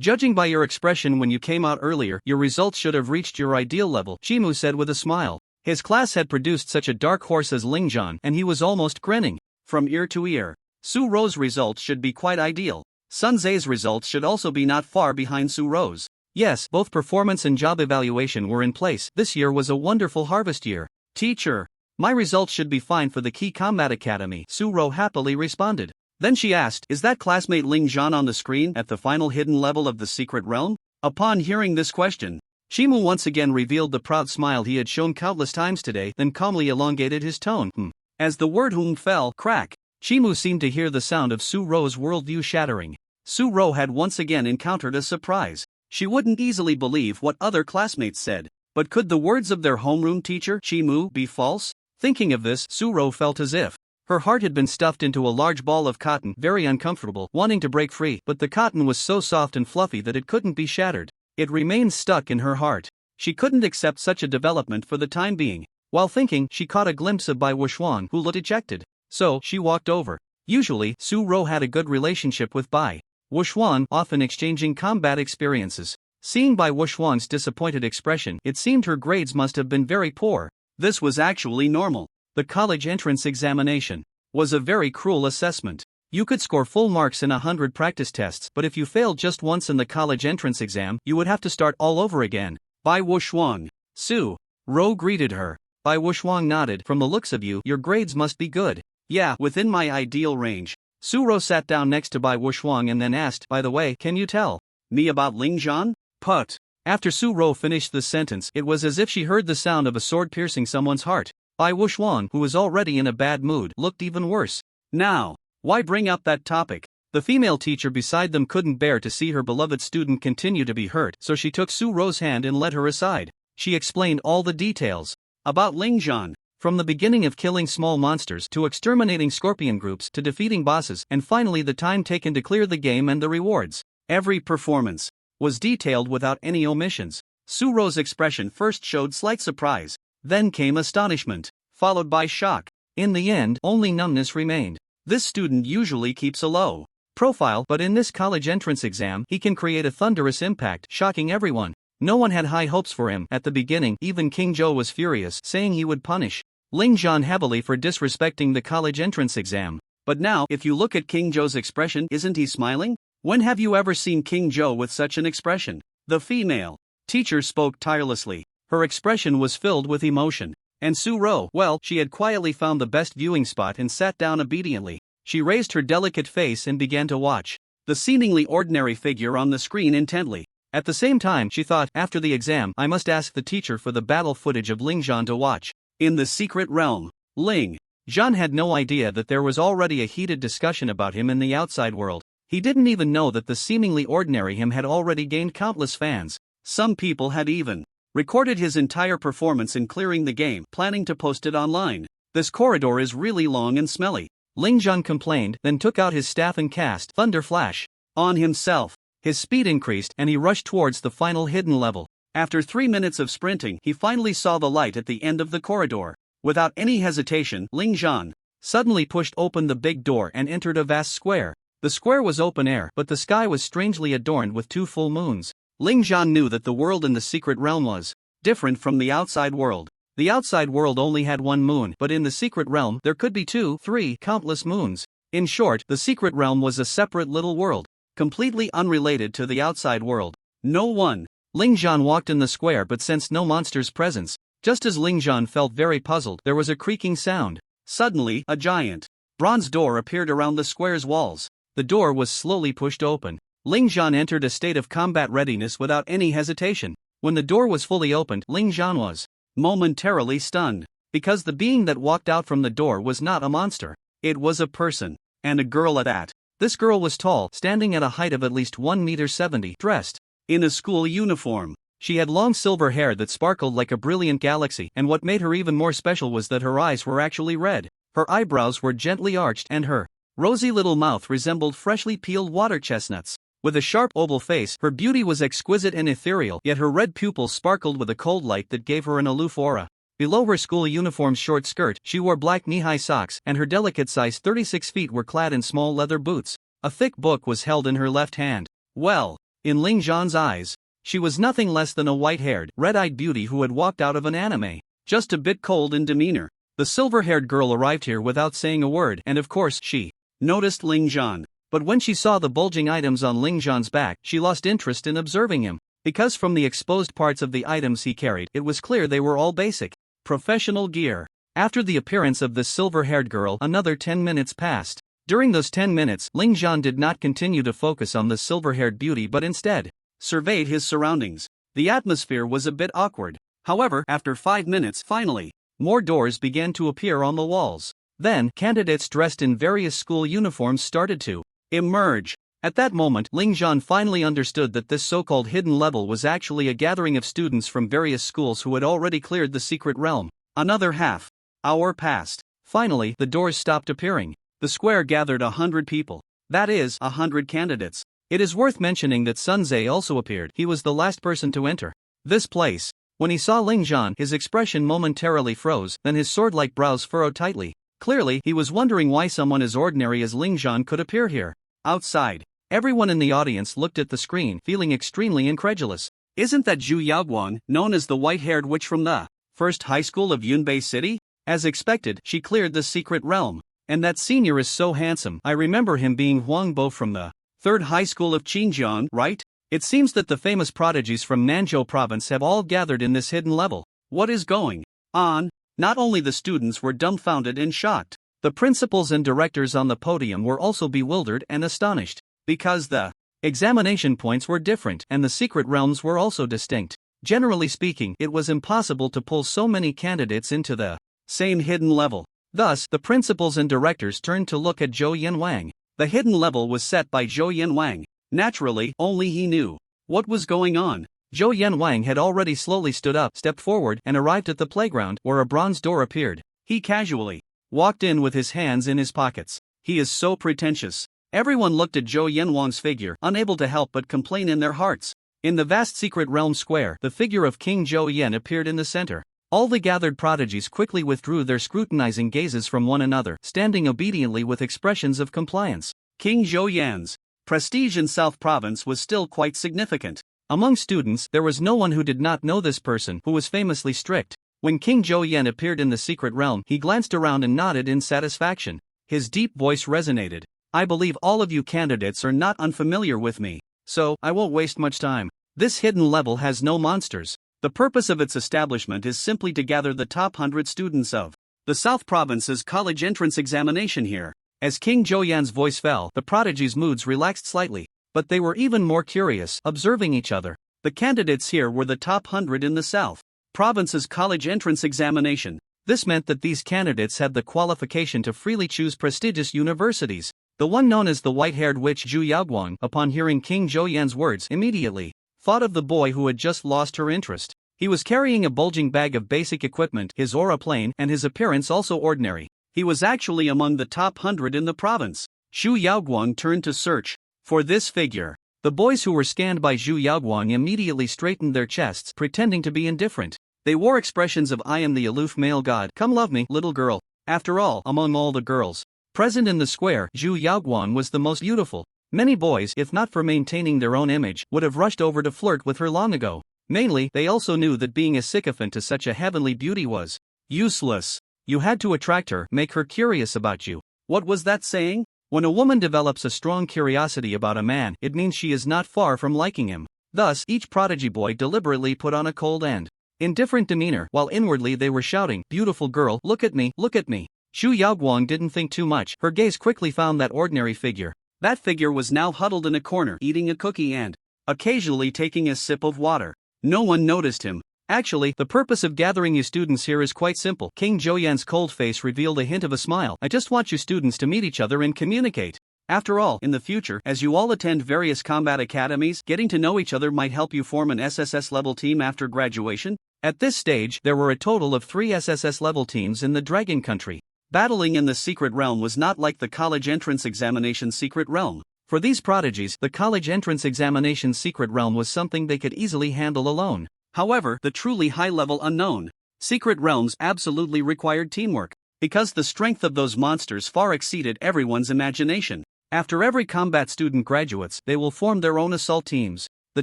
Judging by your expression when you came out earlier, your results should have reached your ideal level, Chi-mu said with a smile. His class had produced such a dark horse as Lingzhan, and he was almost grinning from ear to ear. Su-ro's results should be quite ideal. Sun Tse's results should also be not far behind Su-ro's. Yes, both performance and job evaluation were in place. This year was a wonderful harvest year. Teacher, my results should be fine for the Key Combat Academy, Su-ro happily responded. Then she asked, is that classmate Lingzhan on the screen at the final hidden level of the secret realm? Upon hearing this question, Chi-mu once again revealed the proud smile he had shown countless times today, then calmly elongated his tone. As the word fell, crack, Chi-mu seemed to hear the sound of Su-ro's worldview shattering. Su-ro had once again encountered a surprise. She wouldn't easily believe what other classmates said. But could the words of their homeroom teacher, Chi-mu, be false? Thinking of this, Su-ro felt as if her heart had been stuffed into a large ball of cotton, very uncomfortable, wanting to break free, but the cotton was so soft and fluffy that it couldn't be shattered. It remained stuck in her heart. She couldn't accept such a development for the time being. While thinking, she caught a glimpse of Bai Wuxuan, who looked dejected. So, she walked over. Usually, Su-ro had a good relationship with Bai Wuxuan, often exchanging combat experiences. Seeing Bai Wuxuan's disappointed expression, it seemed her grades must have been very poor. This was actually normal. The college entrance examination was a very cruel assessment. You could score full marks in 100 practice tests, but if you failed just once in the college entrance exam, you would have to start all over again. Bai Wuxuang. Su Ro greeted her. Bai Wuxuang nodded. From the looks of you, your grades must be good. Yeah, within my ideal range. Su Ro sat down next to Bai Wuxuang and then asked, by the way, can you tell me about Ling Zhan? Put. After Su Ro finished the sentence, it was as if she heard the sound of a sword piercing someone's heart. Bai Wuxuang, who was already in a bad mood, looked even worse. Now, why bring up that topic? The female teacher beside them couldn't bear to see her beloved student continue to be hurt, so she took Su Ro's hand and led her aside. She explained all the details about Ling Zhan, from the beginning of killing small monsters to exterminating scorpion groups to defeating bosses, and finally the time taken to clear the game and the rewards. Every performance was detailed without any omissions. Su Ro's expression first showed slight surprise, then came astonishment, followed by shock. In the end, only numbness remained. This student usually keeps a low profile, but in this college entrance exam, he can create a thunderous impact, shocking everyone. No one had high hopes for him. At the beginning, even King Zhou was furious, saying he would punish Ling Zhan heavily for disrespecting the college entrance exam. But now, if you look at King Zhou's expression, isn't he smiling? When have you ever seen King Zhou with such an expression? The female teacher spoke tirelessly. Her expression was filled with emotion. And Su Ro, well, she had quietly found the best viewing spot and sat down obediently. She raised her delicate face and began to watch the seemingly ordinary figure on the screen intently. At the same time, she thought, after the exam, I must ask the teacher for the battle footage of Ling Zhan to watch. In the secret realm, Ling Zhan had no idea that there was already a heated discussion about him in the outside world. He didn't even know that the seemingly ordinary him had already gained countless fans. Some people had even recorded his entire performance in clearing the game, planning to post it online. This corridor is really long and smelly, Ling Zhan complained, then took out his staff and cast Thunder Flash on himself. His speed increased and he rushed towards the final hidden level. After 3 minutes of sprinting, he finally saw the light at the end of the corridor. Without any hesitation, Ling Zhan suddenly pushed open the big door and entered a vast square. The square was open air, but the sky was strangely adorned with 2 full moons. Ling Zhan knew that the world in the secret realm was different from the outside world. The outside world only had 1 moon, but in the secret realm there could be 2, 3, countless moons. In short, the secret realm was a separate little world, completely unrelated to the outside world. No one. Ling Zhan walked in the square but sensed no monster's presence. Just as Ling Zhan felt very puzzled, there was a creaking sound. Suddenly, a giant bronze door appeared around the square's walls. The door was slowly pushed open. Ling Zhan entered a state of combat readiness without any hesitation. When the door was fully opened, Ling Zhan was momentarily stunned, because the being that walked out from the door was not a monster. It was a person, and a girl at that. This girl was tall, standing at a height of at least 1.70 meters, dressed in a school uniform. She had long silver hair that sparkled like a brilliant galaxy, and what made her even more special was that her eyes were actually red. Her eyebrows were gently arched and her rosy little mouth resembled freshly peeled water chestnuts. With a sharp oval face, her beauty was exquisite and ethereal, yet her red pupils sparkled with a cold light that gave her an aloof aura. Below her school uniform's short skirt, she wore black knee-high socks, and her delicate-sized 36 feet were clad in small leather boots. A thick book was held in her left hand. Well, in Ling Zhan's eyes, she was nothing less than a white-haired, red-eyed beauty who had walked out of an anime. Just a bit cold in demeanor. The silver-haired girl arrived here without saying a word, and of course she noticed Ling Zhan. But when she saw the bulging items on Ling Zhan's back, she lost interest in observing him. Because from the exposed parts of the items he carried, it was clear they were all basic professional gear. After the appearance of this silver-haired girl, another 10 minutes passed. During those 10 minutes, Ling Zhan did not continue to focus on the silver-haired beauty but instead surveyed his surroundings. The atmosphere was a bit awkward. However, after 5 minutes, finally, more doors began to appear on the walls. Then, candidates dressed in various school uniforms started to emerge. At that moment, Ling Zhan finally understood that this so-called hidden level was actually a gathering of students from various schools who had already cleared the secret realm. Another half hour passed. Finally, the doors stopped appearing. The square gathered 100 people. That is, 100 candidates. It is worth mentioning that Sun Zhe also appeared. He was the last person to enter this place. When he saw Ling Zhan, his expression momentarily froze, then his sword-like brows furrowed tightly. Clearly, he was wondering why someone as ordinary as Ling Zhan could appear here. Outside, everyone in the audience looked at the screen, feeling extremely incredulous. Isn't that Zhu Yaoguang, known as the white-haired witch from the first high school of Yunbei City? As expected, she cleared the secret realm. And that senior is so handsome. I remember him being Huang Bo from the 3rd High School of Xinjiang, right? It seems that the famous prodigies from Nanzhou province have all gathered in this hidden level. What is going on? Not only the students were dumbfounded and shocked, the principals and directors on the podium were also bewildered and astonished, because the examination points were different and the secret realms were also distinct. Generally speaking, it was impossible to pull so many candidates into the same hidden level. Thus, the principals and directors turned to look at Zhou Yanwang. The hidden level was set by Zhou Yanwang. Naturally, only he knew what was going on. Zhou Yanwang had already slowly stood up, stepped forward, and arrived at the playground, where a bronze door appeared. He casually walked in with his hands in his pockets. He is so pretentious. Everyone looked at Zhou Yanwang's figure, unable to help but complain in their hearts. In the vast secret realm square, the figure of King Zhou Yan appeared in the center. All the gathered prodigies quickly withdrew their scrutinizing gazes from one another, standing obediently with expressions of compliance. King Zhou Yan's prestige in South Province was still quite significant. Among students, there was no one who did not know this person, who was famously strict. When King Zhou Yan appeared in the secret realm, he glanced around and nodded in satisfaction. His deep voice resonated. I believe all of you candidates are not unfamiliar with me, so I won't waste much time. This hidden level has no monsters. The purpose of its establishment is simply to gather the top 100 students of the South Province's college entrance examination here. As King Zhou Yan's voice fell, the prodigies' moods relaxed slightly, but they were even more curious, observing each other. The candidates here were the top 100 in the South Province's college entrance examination. This meant that these candidates had the qualification to freely choose prestigious universities. The one known as the white-haired witch Zhu Yaoguang, upon hearing King Zhou Yan's words, immediately thought of the boy who had just lost her interest. He was carrying a bulging bag of basic equipment, his aura plain, and his appearance also ordinary. He was actually among the top 100 in the province. Zhu Yaoguang turned to search for this figure. The boys who were scanned by Zhu Yaoguang immediately straightened their chests, pretending to be indifferent. They wore expressions of I am the aloof male god, come love me, little girl. After all, among all the girls present in the square, Zhu Yaoguang was the most beautiful. Many boys, if not for maintaining their own image, would have rushed over to flirt with her long ago. Mainly, they also knew that being a sycophant to such a heavenly beauty was useless. You had to attract her, make her curious about you. What was that saying? When a woman develops a strong curiosity about a man, it means she is not far from liking him. Thus, each prodigy boy deliberately put on a cold and indifferent demeanor, while inwardly they were shouting, beautiful girl, look at me, look at me. Zhu Yaoguang didn't think too much. Her gaze quickly found that ordinary figure. That figure was now huddled in a corner, eating a cookie and occasionally taking a sip of water. No one noticed him. Actually, the purpose of gathering you students here is quite simple. King Zhou Yan's cold face revealed a hint of a smile. I just want you students to meet each other and communicate. After all, in the future, as you all attend various combat academies, getting to know each other might help you form an SSS level team after graduation. At this stage, there were a total of 3 SSS level teams in the Dragon Country. Battling in the secret realm was not like the college entrance examination secret realm. For these prodigies, the college entrance examination secret realm was something they could easily handle alone. However, the truly high-level unknown secret realms absolutely required teamwork, because the strength of those monsters far exceeded everyone's imagination. After every combat student graduates, they will form their own assault teams. The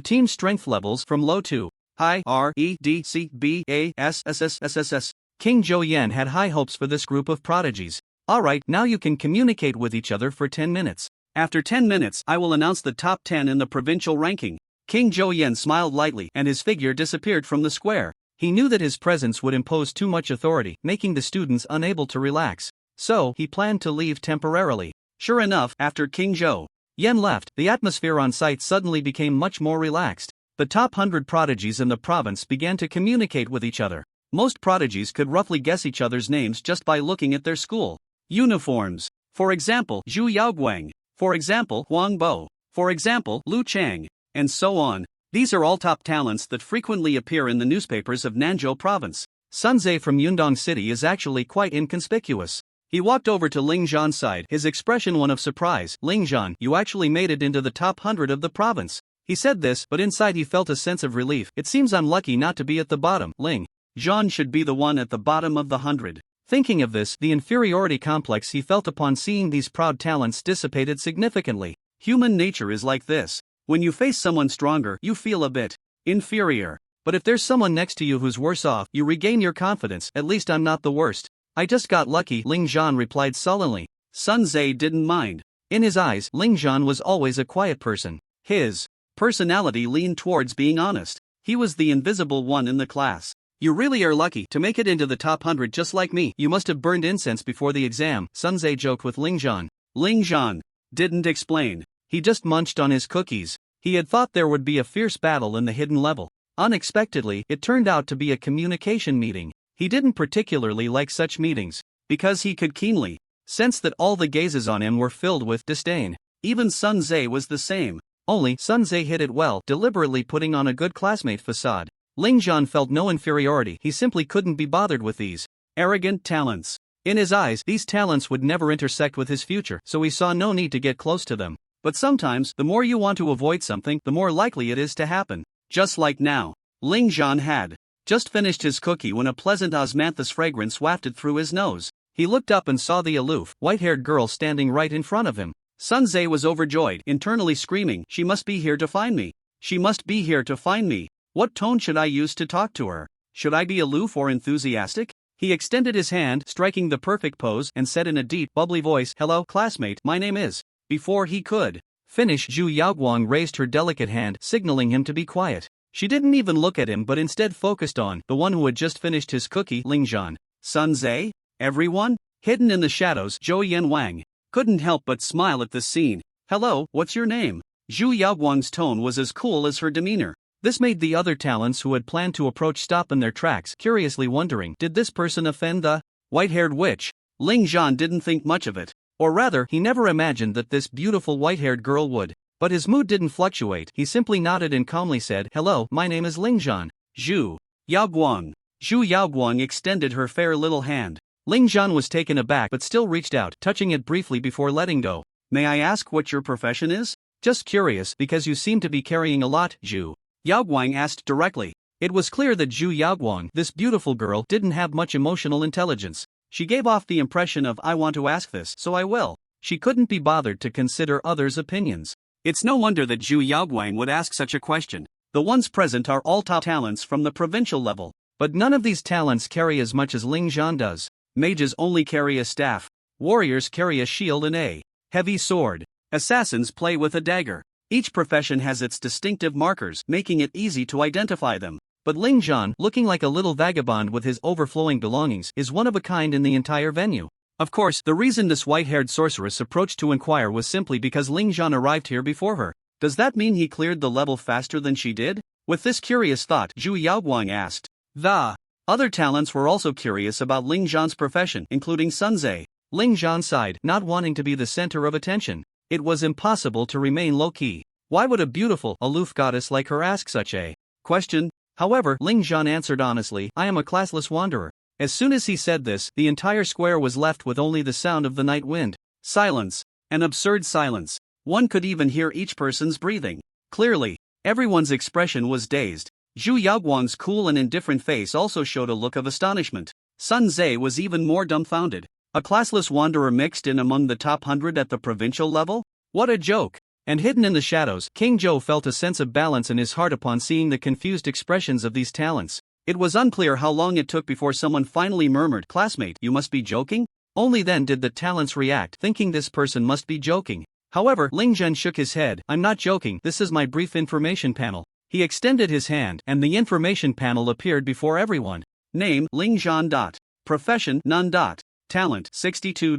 team strength levels from low to high are E, D, C, B, A, S, S, S, S, S, S. King Zhou Yan had high hopes for this group of prodigies. Alright, now you can communicate with each other for 10 minutes. After 10 minutes, I will announce the top 10 in the provincial ranking. King Zhou Yan smiled lightly, and his figure disappeared from the square. He knew that his presence would impose too much authority, making the students unable to relax. So, he planned to leave temporarily. Sure enough, after King Zhou Yan left, the atmosphere on site suddenly became much more relaxed. The top 100 prodigies in the province began to communicate with each other. Most prodigies could roughly guess each other's names just by looking at their school uniforms. For example, Zhu Yaoguang. For example, Huang Bo. For example, Lu Chang. And so on. These are all top talents that frequently appear in the newspapers of Nanzhou province. Sun Zhe from Yundong City is actually quite inconspicuous. He walked over to Ling Zhan's side, his expression one of surprise. Ling Zhan, you actually made it into the top 100 of the province. He said this, but inside he felt a sense of relief. It seems I'm lucky not to be at the bottom. Ling Zhan should be the one at the bottom of the 100. Thinking of this, the inferiority complex he felt upon seeing these proud talents dissipated significantly. Human nature is like this. When you face someone stronger, you feel a bit inferior. But if there's someone next to you who's worse off, you regain your confidence. At least I'm not the worst. I just got lucky, Ling Zhan replied sullenly. Sun Tze didn't mind. In his eyes, Ling Zhan was always a quiet person. His personality leaned towards being honest. He was the invisible one in the class. You really are lucky to make it into the top 100 just like me. You must have burned incense before the exam, Sun Tze joked with Ling Zhan. Ling Zhan didn't explain. He just munched on his cookies. He had thought there would be a fierce battle in the hidden level. Unexpectedly, it turned out to be a communication meeting. He didn't particularly like such meetings, because he could keenly sense that all the gazes on him were filled with disdain. Even Sun Tze was the same. Only, Sun Tze hid it well, deliberately putting on a good classmate facade. Ling Zhan felt no inferiority, he simply couldn't be bothered with these arrogant talents. In his eyes, these talents would never intersect with his future, so he saw no need to get close to them. But sometimes, the more you want to avoid something, the more likely it is to happen. Just like now. Ling Zhan had just finished his cookie when a pleasant osmanthus fragrance wafted through his nose. He looked up and saw the aloof, white-haired girl standing right in front of him. Sun Tze was overjoyed, internally screaming, "She must be here to find me. She must be here to find me. What tone should I use to talk to her? Should I be aloof or enthusiastic?" He extended his hand, striking the perfect pose, and said in a deep, bubbly voice, "Hello, classmate, my name is." Before he could finish, Zhu Yaoguang raised her delicate hand, signaling him to be quiet. She didn't even look at him but instead focused on the one who had just finished his cookie, Ling Zhan. Sun Tze? Everyone? Hidden in the shadows, Zhou Yanwang couldn't help but smile at this scene. "Hello, what's your name?" Zhu Yaoguang's tone was as cool as her demeanor. This made the other talents who had planned to approach stop in their tracks, curiously wondering, did this person offend the white-haired witch? Ling Zhan didn't think much of it. Or rather, he never imagined that this beautiful white-haired girl would. But his mood didn't fluctuate, he simply nodded and calmly said, "Hello, my name is Ling Zhan." Zhu Yaoguang. Zhu Yaoguang extended her fair little hand. Ling Zhan was taken aback but still reached out, touching it briefly before letting go. "May I ask what your profession is?" "Just curious, because you seem to be carrying a lot," Zhu Yaoguang asked directly. It was clear that Zhu Yaoguang, this beautiful girl, didn't have much emotional intelligence. She gave off the impression of, "I want to ask this, so I will." She couldn't be bothered to consider others' opinions. It's no wonder that Zhu Yaoguang would ask such a question. The ones present are all top talents from the provincial level. But none of these talents carry as much as Ling Zhan does. Mages only carry a staff. Warriors carry a shield and a heavy sword. Assassins play with a dagger. Each profession has its distinctive markers, making it easy to identify them. But Ling Zhan, looking like a little vagabond with his overflowing belongings, is one of a kind in the entire venue. Of course, the reason this white-haired sorceress approached to inquire was simply because Ling Zhan arrived here before her. Does that mean he cleared the level faster than she did? With this curious thought, Zhu Yaoguang asked. The other talents were also curious about Ling Zhan's profession, including Sun Tze. Ling Zhan sighed, not wanting to be the center of attention. It was impossible to remain low-key. Why would a beautiful, aloof goddess like her ask such a question? However, Ling Zhan answered honestly, "I am a classless wanderer." As soon as he said this, the entire square was left with only the sound of the night wind. Silence. An absurd silence. One could even hear each person's breathing. Clearly, everyone's expression was dazed. Zhu Yaoguang's cool and indifferent face also showed a look of astonishment. Sun Tze was even more dumbfounded. A classless wanderer mixed in among the top 100 at the provincial level? What a joke! And hidden in the shadows, King Zhou felt a sense of balance in his heart upon seeing the confused expressions of these talents. It was unclear how long it took before someone finally murmured, "Classmate, you must be joking?" Only then did the talents react, thinking this person must be joking. However, Ling Zhan shook his head. "I'm not joking, this is my brief information panel." He extended his hand, and the information panel appeared before everyone. Name, Ling Zhan. Profession, none. Talent, 62.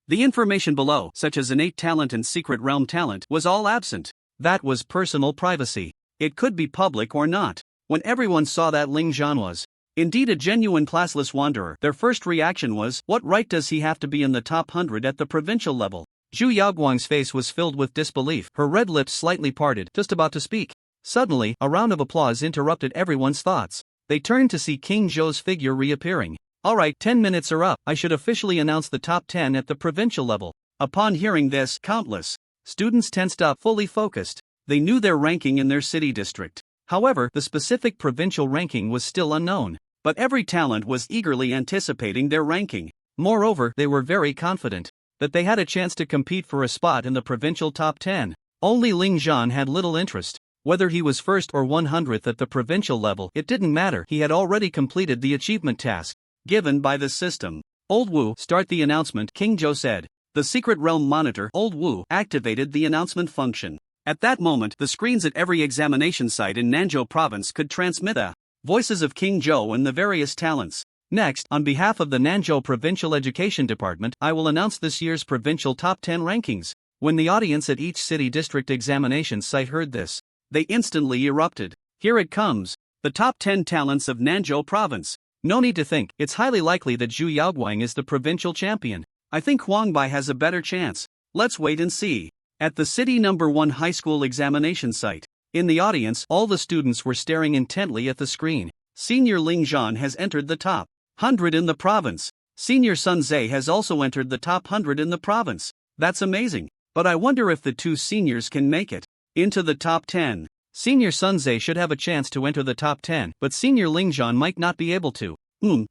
The information below, such as innate talent and secret realm talent, was all absent. That was personal privacy. It could be public or not. When everyone saw that Ling Zhan was indeed a genuine classless wanderer, their first reaction was, what right does he have to be in the top 100 at the provincial level? Zhu Yaoguang's face was filled with disbelief, her red lips slightly parted, just about to speak. Suddenly, a round of applause interrupted everyone's thoughts. They turned to see King Zhou's figure reappearing. Alright, 10 minutes are up, I should officially announce the top 10 at the provincial level. Upon hearing this, countless students tensed up, fully focused. They knew their ranking in their city district. However, the specific provincial ranking was still unknown. But every talent was eagerly anticipating their ranking. Moreover, they were very confident that they had a chance to compete for a spot in the provincial top 10. Only Ling Zhan had little interest. Whether he was first or 100th at the provincial level, it didn't matter, he had already completed the achievement task given by the system. Old Wu, start the announcement, King Zhou said. The secret realm monitor, Old Wu, activated the announcement function. At that moment, the screens at every examination site in Nanzhou province could transmit the voices of King Zhou and the various talents. Next, on behalf of the Nanzhou Provincial Education Department, I will announce this year's provincial top 10 rankings. When the audience at each city district examination site heard this, they instantly erupted. Here it comes. The top 10 talents of Nanzhou province. No need to think, it's highly likely that Zhu Yaoguang is the provincial champion. I think Huangbai has a better chance. Let's wait and see. At the city number 1 high school examination site, in the audience, all the students were staring intently at the screen. Senior Ling Zhan has entered the top 100 in the province. Senior Sun Zhe has also entered the top 100 in the province. That's amazing. But I wonder if the two seniors can make it into the top 10. Senior Sun Zhe should have a chance to enter the top 10, but Senior Ling Zhan might not be able to.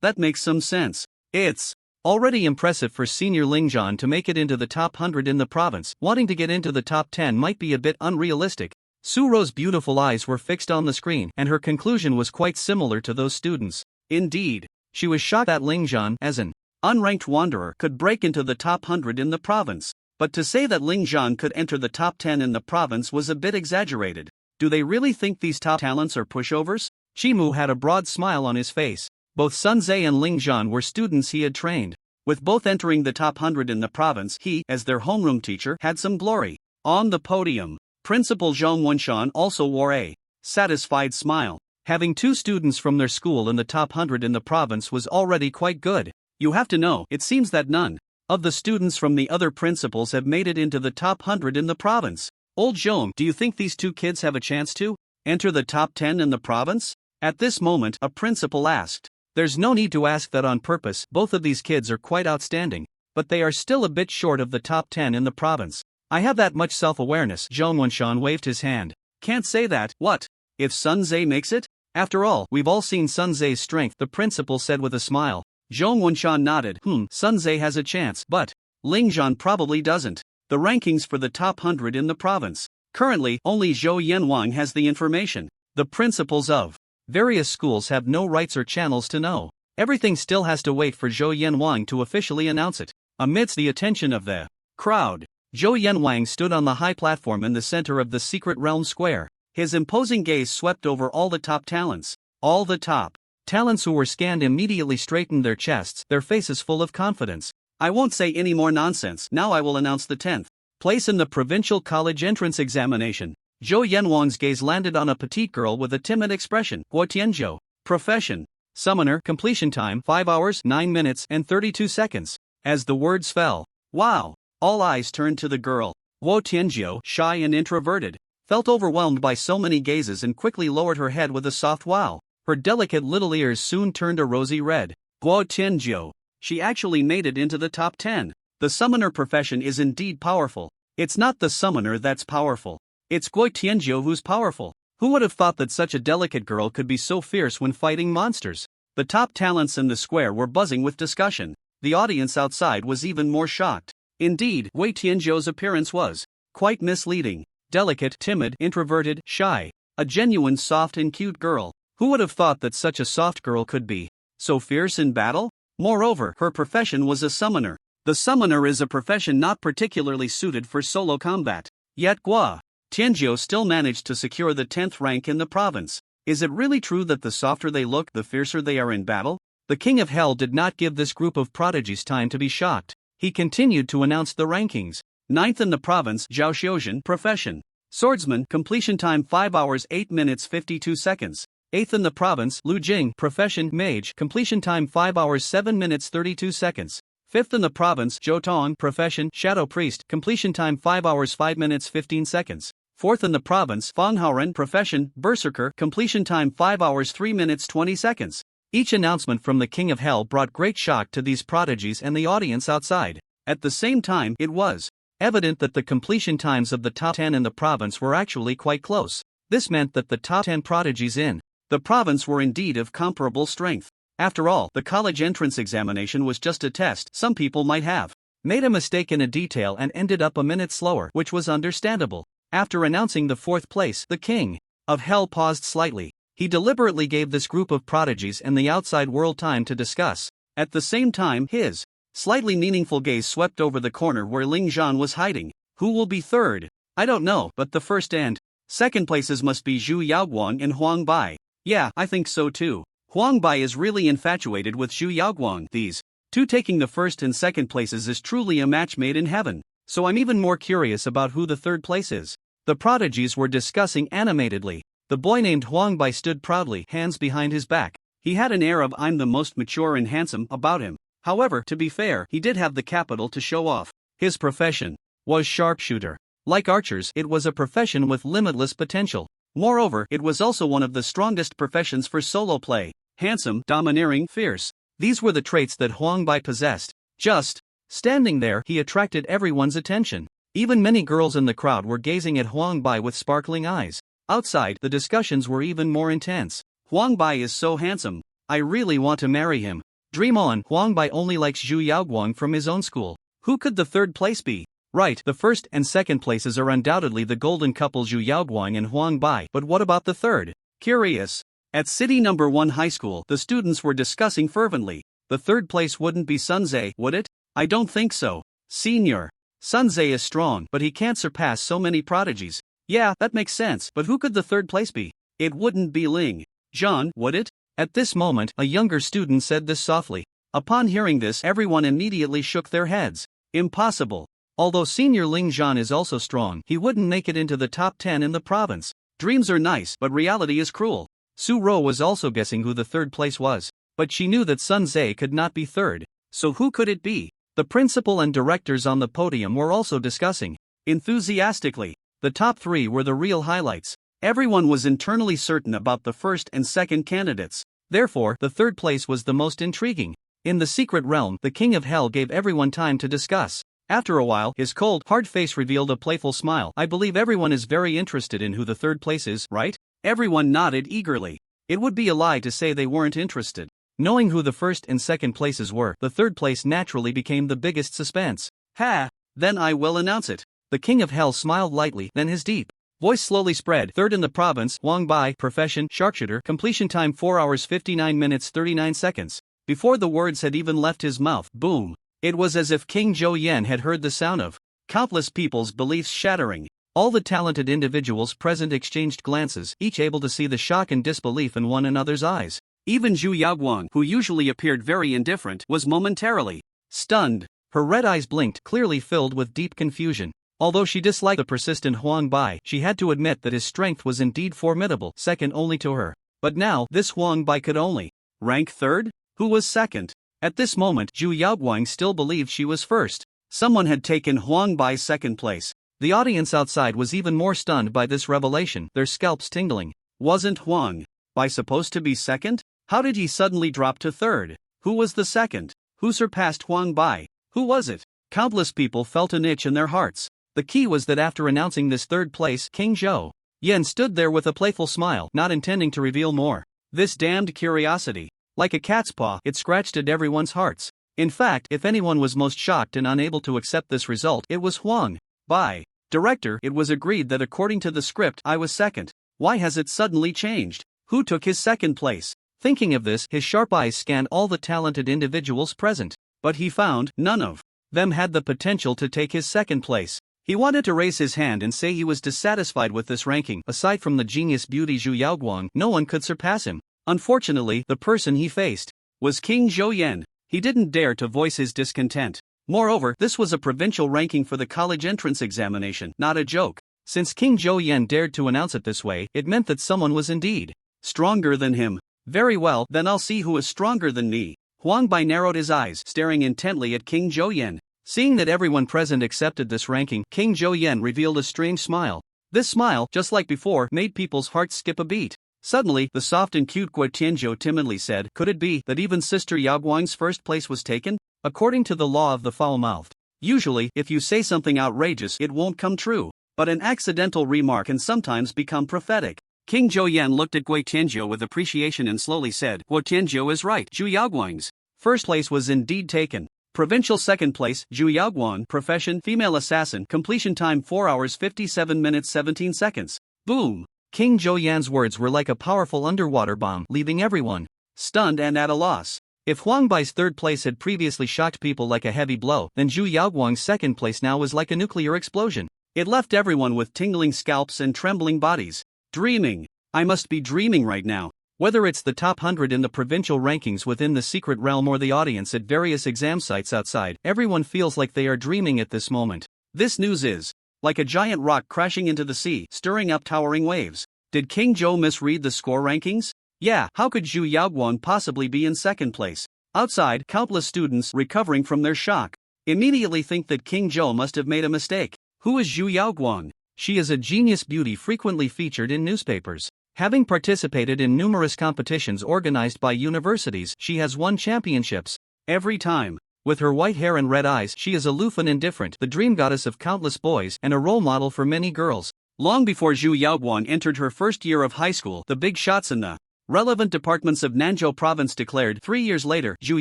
That makes some sense. It's already impressive for Senior Ling Zhan to make it into the top 100 in the province. Wanting to get into the top 10 might be a bit unrealistic. Su Ro's beautiful eyes were fixed on the screen, and her conclusion was quite similar to those students. Indeed, she was shocked that Ling Zhan, as an unranked wanderer, could break into the top 100 in the province. But to say that Ling Zhan could enter the top 10 in the province was a bit exaggerated. Do they really think these top talents are pushovers? Chimu had a broad smile on his face. Both Sun Zhe and Ling Zhan were students he had trained. With both entering the top 100 in the province, he, as their homeroom teacher, had some glory. On the podium, Principal Zhong Wenshan also wore a satisfied smile. Having two students from their school in the top 100 in the province was already quite good. You have to know, it seems that none of the students from the other principals have made it into the top 100 in the province. Old Zhong, do you think these two kids have a chance to enter the top 10 in the province? At this moment, a principal asked. There's no need to ask that on purpose, both of these kids are quite outstanding, but they are still a bit short of the top 10 in the province. I have that much self-awareness. Zhong Wenshan waved his hand. Can't say that. What? If Sun Zhe makes it? After all, we've all seen Sun Zhe's strength, the principal said with a smile. Zhong Wenshan nodded. Sun Zhe has a chance, but Ling Zhan probably doesn't. The rankings for the top 100 in the province. Currently, only Zhou Yanwang has the information. The principals of various schools have no rights or channels to know. Everything still has to wait for Zhou Yanwang to officially announce it. Amidst the attention of the crowd, Zhou Yanwang stood on the high platform in the center of the secret realm square. His imposing gaze swept over all the top talents. All the top talents who were scanned immediately straightened their chests, their faces full of confidence. I won't say any more nonsense. Now I will announce the 10th place in the provincial college entrance examination. Zhou Yanwang's gaze landed on a petite girl with a timid expression. Guo Tianzhou. Profession. Summoner. Completion time 5 hours, 9 minutes, and 32 seconds. As the words fell, wow! All eyes turned to the girl. Guo Tianzhou, shy and introverted, felt overwhelmed by so many gazes and quickly lowered her head with a soft wow. Her delicate little ears soon turned a rosy red. Guo Tianzhou. She actually made it into the top 10. The summoner profession is indeed powerful. It's not the summoner that's powerful. It's Guo Tianzhou who's powerful. Who would have thought that such a delicate girl could be so fierce when fighting monsters? The top talents in the square were buzzing with discussion. The audience outside was even more shocked. Indeed, Guo Tianzhou's appearance was quite misleading. Delicate, timid, introverted, shy. A genuine soft and cute girl. Who would have thought that such a soft girl could be so fierce in battle? Moreover, her profession was a summoner. The summoner is a profession not particularly suited for solo combat. Yet Guo Tianzhou still managed to secure the 10th rank in the province. Is it really true that the softer they look, the fiercer they are in battle? The King of Hell did not give this group of prodigies time to be shocked. He continued to announce the rankings. 9th in the province, Zhao Xiuzhen. Profession. Swordsman. Completion time 5 hours, 8 minutes, 52 seconds. 8th in the province, Lu Jing. Profession. Mage. Completion time 5 hours, 7 minutes, 32 seconds. 5th in the province, Zhou Tong. Profession. Shadow Priest. Completion time 5 hours, 5 minutes, 15 seconds. 4th in the province, Fang Haoren. Profession. Berserker. Completion time 5 hours, 3 minutes, 20 seconds. Each announcement from the King of Hell brought great shock to these prodigies and the audience outside. At the same time, it was evident that the completion times of the top 10 in the province were actually quite close. This meant that the top 10 prodigies in the province were indeed of comparable strength. After all, the college entrance examination was just a test. Some people might have made a mistake in a detail and ended up a minute slower, which was understandable. After announcing the 4th place, the King of Hell paused slightly. He deliberately gave this group of prodigies and the outside world time to discuss. At the same time, his slightly meaningful gaze swept over the corner where Ling Zhan was hiding. Who will be third? I don't know, but the first and second places must be Zhu Yaoguang and Huang Bai. Yeah, I think so too. Huang Bai is really infatuated with Zhu Yaoguang. These two taking the first and second places is truly a match made in heaven. So I'm even more curious about who the third place is. The prodigies were discussing animatedly. The boy named Huang Bai stood proudly, hands behind his back. He had an air of I'm the most mature and handsome about him. However, to be fair, he did have the capital to show off. His profession was sharpshooter. Like archers, it was a profession with limitless potential. Moreover, it was also one of the strongest professions for solo play. Handsome, domineering, fierce. These were the traits that Huang Bai possessed. Just standing there, he attracted everyone's attention. Even many girls in the crowd were gazing at Huang Bai with sparkling eyes. Outside, the discussions were even more intense. Huang Bai is so handsome. I really want to marry him. Dream on. Huang Bai only likes Zhu Yaoguang from his own school. Who could the third place be? Right, the first and second places are undoubtedly the golden couple Zhu Yaoguang and Huang Bai, but what about the third? Curious. At City No. 1 High School, the students were discussing fervently. The third place wouldn't be Sunze, would it? I don't think so. Senior. Sunze is strong, but he can't surpass so many prodigies. Yeah, that makes sense, but who could the third place be? It wouldn't be Ling Zhan, would it? At this moment, a younger student said this softly. Upon hearing this, everyone immediately shook their heads. Impossible. Although senior Ling Zhan is also strong, he wouldn't make it into the top 10 in the province. Dreams are nice, but reality is cruel. Su Ro was also guessing who the third place was, but she knew that Sun Zhe could not be third. So who could it be? The principal and directors on the podium were also discussing enthusiastically. The top three were the real highlights. Everyone was internally certain about the first and second candidates. Therefore, the third place was the most intriguing. In the secret realm, the King of Hell gave everyone time to discuss. After a while, his cold, hard face revealed a playful smile. I believe everyone is very interested in who the third place is, right? Everyone nodded eagerly. It would be a lie to say they weren't interested. Knowing who the first and second places were, the third place naturally became the biggest suspense. Ha! Then I will announce it. The King of Hell smiled lightly, then his deep voice slowly spread. Third in the province, Huang Bai, profession, sharpshooter, completion time 4 hours 59 minutes 39 seconds. Before the words had even left his mouth, boom. It was as if King Zhou Yan had heard the sound of countless people's beliefs shattering. All the talented individuals present exchanged glances, each able to see the shock and disbelief in one another's eyes. Even Zhu Yaoguang, who usually appeared very indifferent, was momentarily stunned. Her red eyes blinked, clearly filled with deep confusion. Although she disliked the persistent Huang Bai, she had to admit that his strength was indeed formidable, second only to her. But now, this Huang Bai could only rank third? Who was second? At this moment, Zhu Yaoguang still believed she was first. Someone had taken Huang Bai's second place. The audience outside was even more stunned by this revelation, their scalps tingling. Wasn't Huang Bai supposed to be second? How did he suddenly drop to third? Who was the second? Who surpassed Huang Bai? Who was it? Countless people felt an itch in their hearts. The key was that after announcing this third place, King Zhou Yan stood there with a playful smile, not intending to reveal more. This damned curiosity. Like a cat's paw, it scratched at everyone's hearts. In fact, if anyone was most shocked and unable to accept this result, it was Huang Bai. Director, it was agreed that according to the script, I was second. Why has it suddenly changed? Who took his second place? Thinking of this, his sharp eyes scanned all the talented individuals present. But he found none of them had the potential to take his second place. He wanted to raise his hand and say he was dissatisfied with this ranking. Aside from the genius beauty Zhu Yaoguang, no one could surpass him. Unfortunately, the person he faced was King Zhou Yan. He didn't dare to voice his discontent. Moreover, this was a provincial ranking for the college entrance examination, not a joke. Since King Zhou Yan dared to announce it this way, it meant that someone was indeed stronger than him. Very well, then I'll see who is stronger than me. Huang Bai narrowed his eyes, staring intently at King Zhou Yan. Seeing that everyone present accepted this ranking, King Zhou Yan revealed a strange smile. This smile, just like before, made people's hearts skip a beat. Suddenly, the soft and cute Guo Tianzhou timidly said, could it be that even Sister Yaoguang's first place was taken? According to the law of the foul-mouthed, usually, if you say something outrageous, it won't come true. But an accidental remark can sometimes become prophetic. King Zhou Yan looked at Guo Tianzhou with appreciation and slowly said, Guo Tianzhou is right. Zhu Yaoguang's first place was indeed taken. Provincial second place, Zhu Yaoguang, profession, female assassin, completion time 4 hours 57 minutes 17 seconds. Boom! King Zhou Yan's words were like a powerful underwater bomb, leaving everyone stunned and at a loss. If Huang Bai's third place had previously shocked people like a heavy blow, then Zhu Yaoguang's second place now was like a nuclear explosion. It left everyone with tingling scalps and trembling bodies. Dreaming. I must be dreaming right now. Whether it's the top 100 in the provincial rankings within the secret realm or the audience at various exam sites outside, everyone feels like they are dreaming at this moment. This news is like a giant rock crashing into the sea, stirring up towering waves. Did King Zhou misread the score rankings? Yeah, how could Zhu Yaoguang possibly be in second place? Outside, countless students, recovering from their shock, immediately think that King Zhou must have made a mistake. Who is Zhu Yaoguang? She is a genius beauty frequently featured in newspapers. Having participated in numerous competitions organized by universities, she has won championships every time. With her white hair and red eyes, she is aloof and indifferent, the dream goddess of countless boys and a role model for many girls. Long before Zhu Yaoguang entered her first year of high school, the big shots in the relevant departments of Nanzhou province declared 3 years later, Zhu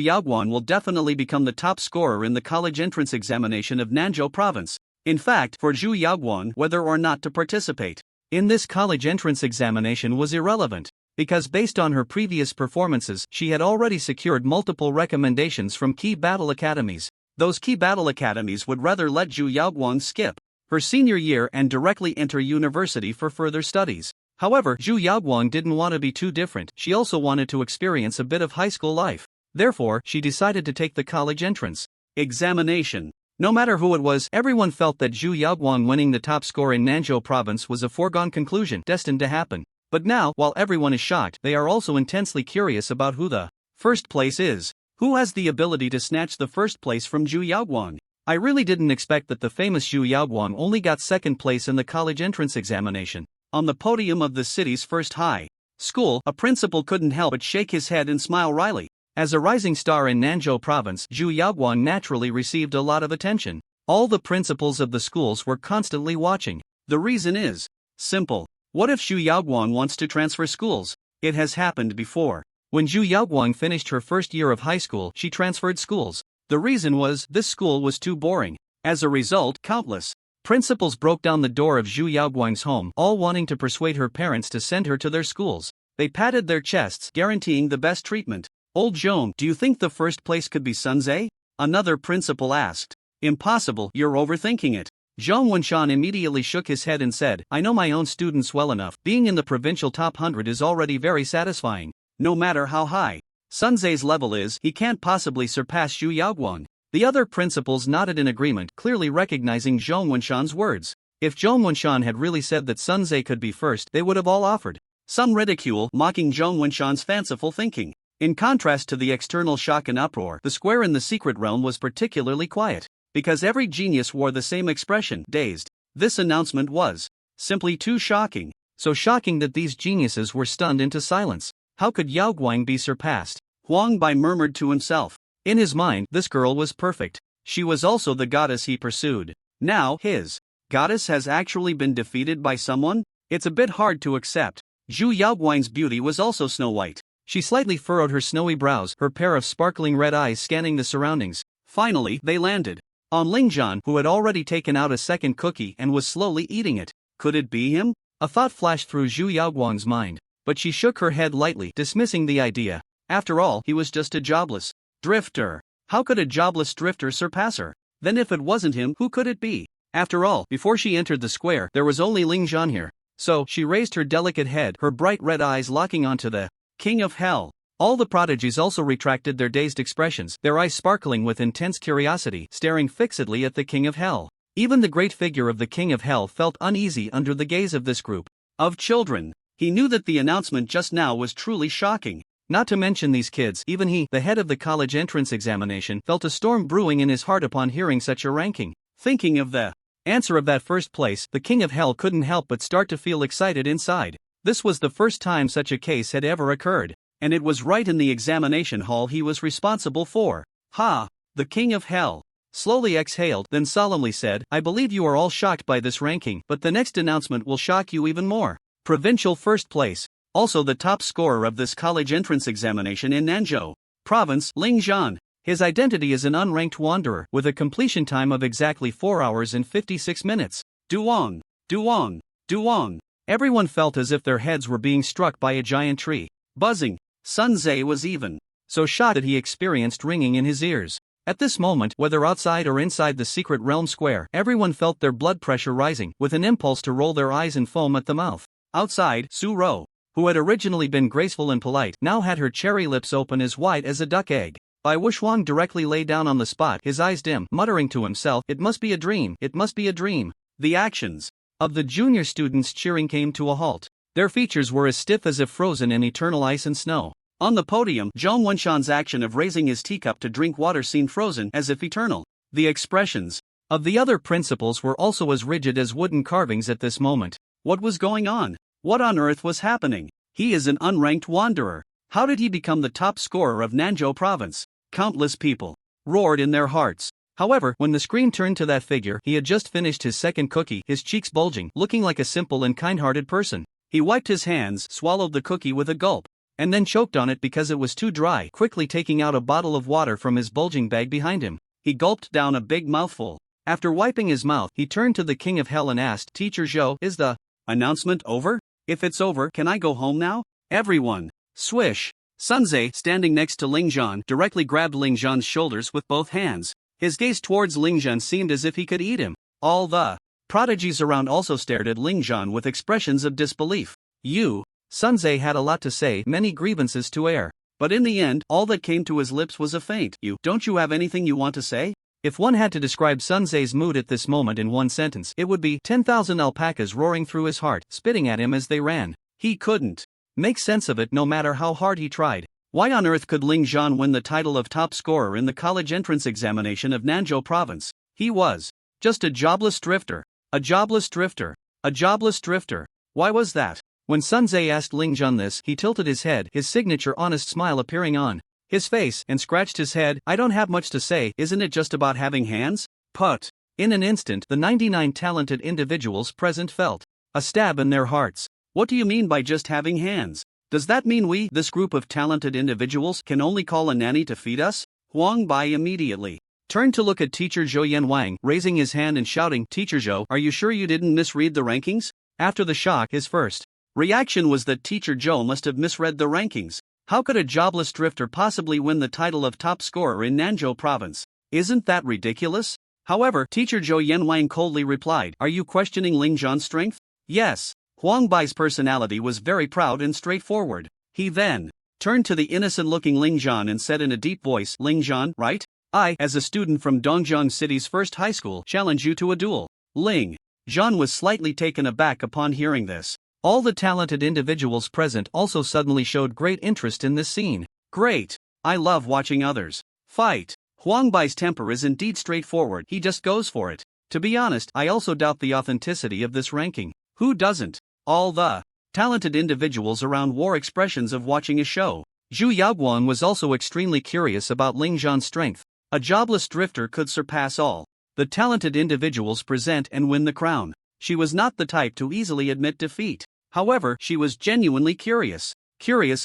Yaoguang will definitely become the top scorer in the college entrance examination of Nanzhou province. In fact, for Zhu Yaoguang, whether or not to participate in this college entrance examination was irrelevant, because based on her previous performances, she had already secured multiple recommendations from key battle academies. Those key battle academies would rather let Zhu Yaoguang skip her senior year and directly enter university for further studies. However, Zhu Yaoguang didn't want to be too different, she also wanted to experience a bit of high school life. Therefore, she decided to take the college entrance examination. No matter who it was, everyone felt that Zhu Yaoguang winning the top score in Nanzhou province was a foregone conclusion, destined to happen. But now, while everyone is shocked, they are also intensely curious about who the first place is. Who has the ability to snatch the first place from Zhu Yaoguang? I really didn't expect that the famous Zhu Yaoguang only got second place in the college entrance examination. On the podium of the city's first high school, a principal couldn't help but shake his head and smile wryly. As a rising star in Nanzhou province, Zhu Yaoguang naturally received a lot of attention. All the principals of the schools were constantly watching. The reason is simple. What if Zhu Yaoguang wants to transfer schools? It has happened before. When Zhu Yaoguang finished her first year of high school, she transferred schools. The reason was, this school was too boring. As a result, countless principals broke down the door of Zhu Yaoguang's home, all wanting to persuade her parents to send her to their schools. They patted their chests, guaranteeing the best treatment. Old Zhong, do you think the first place could be Sunze? Another principal asked. Impossible, you're overthinking it. Zhong Wenshan immediately shook his head and said, I know my own students well enough. Being in the provincial top 100 is already very satisfying. No matter how high Sunze's level is, he can't possibly surpass Zhu Yaoguang. The other principals nodded in agreement, clearly recognizing Zhong Wenshan's words. If Zhong Wenshan had really said that Sunze could be first, they would have all offered some ridicule, mocking Zhong Wenshan's fanciful thinking. In contrast to the external shock and uproar, the square in the secret realm was particularly quiet, because every genius wore the same expression, dazed. This announcement was simply too shocking, so shocking that these geniuses were stunned into silence. How could Yaoguang be surpassed? Huang Bai murmured to himself. In his mind, this girl was perfect. She was also the goddess he pursued. Now, his goddess has actually been defeated by someone? It's a bit hard to accept. Zhu Yaoguang's beauty was also snow white. She slightly furrowed her snowy brows, her pair of sparkling red eyes scanning the surroundings. Finally, they landed on Lingzhan, who had already taken out a second cookie and was slowly eating it. Could it be him? A thought flashed through Zhu Yaoguang's mind, but she shook her head lightly, dismissing the idea. After all, he was just a jobless drifter. How could a jobless drifter surpass her? Then if it wasn't him, who could it be? After all, before she entered the square, there was only Lingzhan here. So, she raised her delicate head, her bright red eyes locking onto the King of Hell. All the prodigies also retracted their dazed expressions, their eyes sparkling with intense curiosity, staring fixedly at the King of Hell. Even the great figure of the King of Hell felt uneasy under the gaze of this group of children. He knew that the announcement just now was truly shocking. Not to mention these kids, even he, the head of the college entrance examination, felt a storm brewing in his heart upon hearing such a ranking. Thinking of the answer of that first place, the King of Hell couldn't help but start to feel excited inside. This was the first time such a case had ever occurred, and it was right in the examination hall he was responsible for. Ha! The King of Hell slowly exhaled, then solemnly said, I believe you are all shocked by this ranking, but the next announcement will shock you even more. Provincial first place, also the top scorer of this college entrance examination in Nanzhou province, Lingzhan. His identity is an unranked wanderer, with a completion time of exactly 4 hours and 56 minutes. Duong, Duong, Duong. Everyone felt as if their heads were being struck by a giant tree. Buzzing. Sunze was even so shocked that he experienced ringing in his ears. At this moment, whether outside or inside the secret realm square, everyone felt their blood pressure rising, with an impulse to roll their eyes and foam at the mouth. Outside, Su-ro, who had originally been graceful and polite, now had her cherry lips open as wide as a duck egg. Bai Wuxiang directly lay down on the spot, his eyes dim, muttering to himself, "It must be a dream, it must be a dream." The actions of the junior students cheering came to a halt. Their features were as stiff as if frozen in eternal ice and snow. On the podium, Zhang Wenshan's action of raising his teacup to drink water seemed frozen, as if eternal. The expressions of the other principals were also as rigid as wooden carvings at this moment. What was going on? What on earth was happening? He is an unranked wanderer. How did he become the top scorer of Nanzhou province? Countless people roared in their hearts. However, when the screen turned to that figure, he had just finished his second cookie, his cheeks bulging, looking like a simple and kind-hearted person. He wiped his hands, swallowed the cookie with a gulp, and then choked on it because it was too dry, quickly taking out a bottle of water from his bulging bag behind him. He gulped down a big mouthful. After wiping his mouth, he turned to the King of Hell and asked, "Teacher Zhou, is the announcement over? If it's over, can I go home now?" Everyone. Swish. Sunze, standing next to Lingzhan, directly grabbed Lingzhan's shoulders with both hands. His gaze towards Lingzhan seemed as if he could eat him. All the prodigies around also stared at Lingzhan with expressions of disbelief. Sunze had a lot to say, many grievances to air. But in the end, all that came to his lips was a faint, Don't you have anything you want to say?" If one had to describe Sunze's mood at this moment in one sentence, it would be 10,000 alpacas roaring through his heart, spitting at him as they ran. He couldn't make sense of it no matter how hard he tried. Why on earth could Lingzhan win the title of top scorer in the college entrance examination of Nanzhou province? He was just a jobless drifter. A jobless drifter. A jobless drifter. Why was that? When Sunze asked Lingzhan this, he tilted his head, his signature honest smile appearing on his face, and scratched his head. "I don't have much to say, isn't it just about having hands?" Put. In an instant, the 99 talented individuals present felt a stab in their hearts. What do you mean by just having hands? Does that mean we, this group of talented individuals, can only call a nanny to feed us? Huang Bai immediately turned to look at Teacher Zhou Yanwang, raising his hand and shouting, "Teacher Zhou, are you sure you didn't misread the rankings?" After the shock, his first reaction was that Teacher Zhou must have misread the rankings. How could a jobless drifter possibly win the title of top scorer in Nanzhou province? Isn't that ridiculous? However, Teacher Zhou Yanwang coldly replied, "Are you questioning Lingzhan's strength?" Yes. Huang Bai's personality was very proud and straightforward. He then turned to the innocent-looking Lingzhan and said in a deep voice, "Lingzhan, right? I, as a student from Dongjiang City's first high school, challenge you to a duel." Lingzhan was slightly taken aback upon hearing this. All the talented individuals present also suddenly showed great interest in this scene. Great! I love watching others fight. Huang Bai's temper is indeed straightforward, he just goes for it. To be honest, I also doubt the authenticity of this ranking. Who doesn't? All the talented individuals around wore expressions of watching a show. Zhu Yaoguan was also extremely curious about Lingzhan's strength. A jobless drifter could surpass all the talented individuals present and win the crown. She was not the type to easily admit defeat. However, she was genuinely curious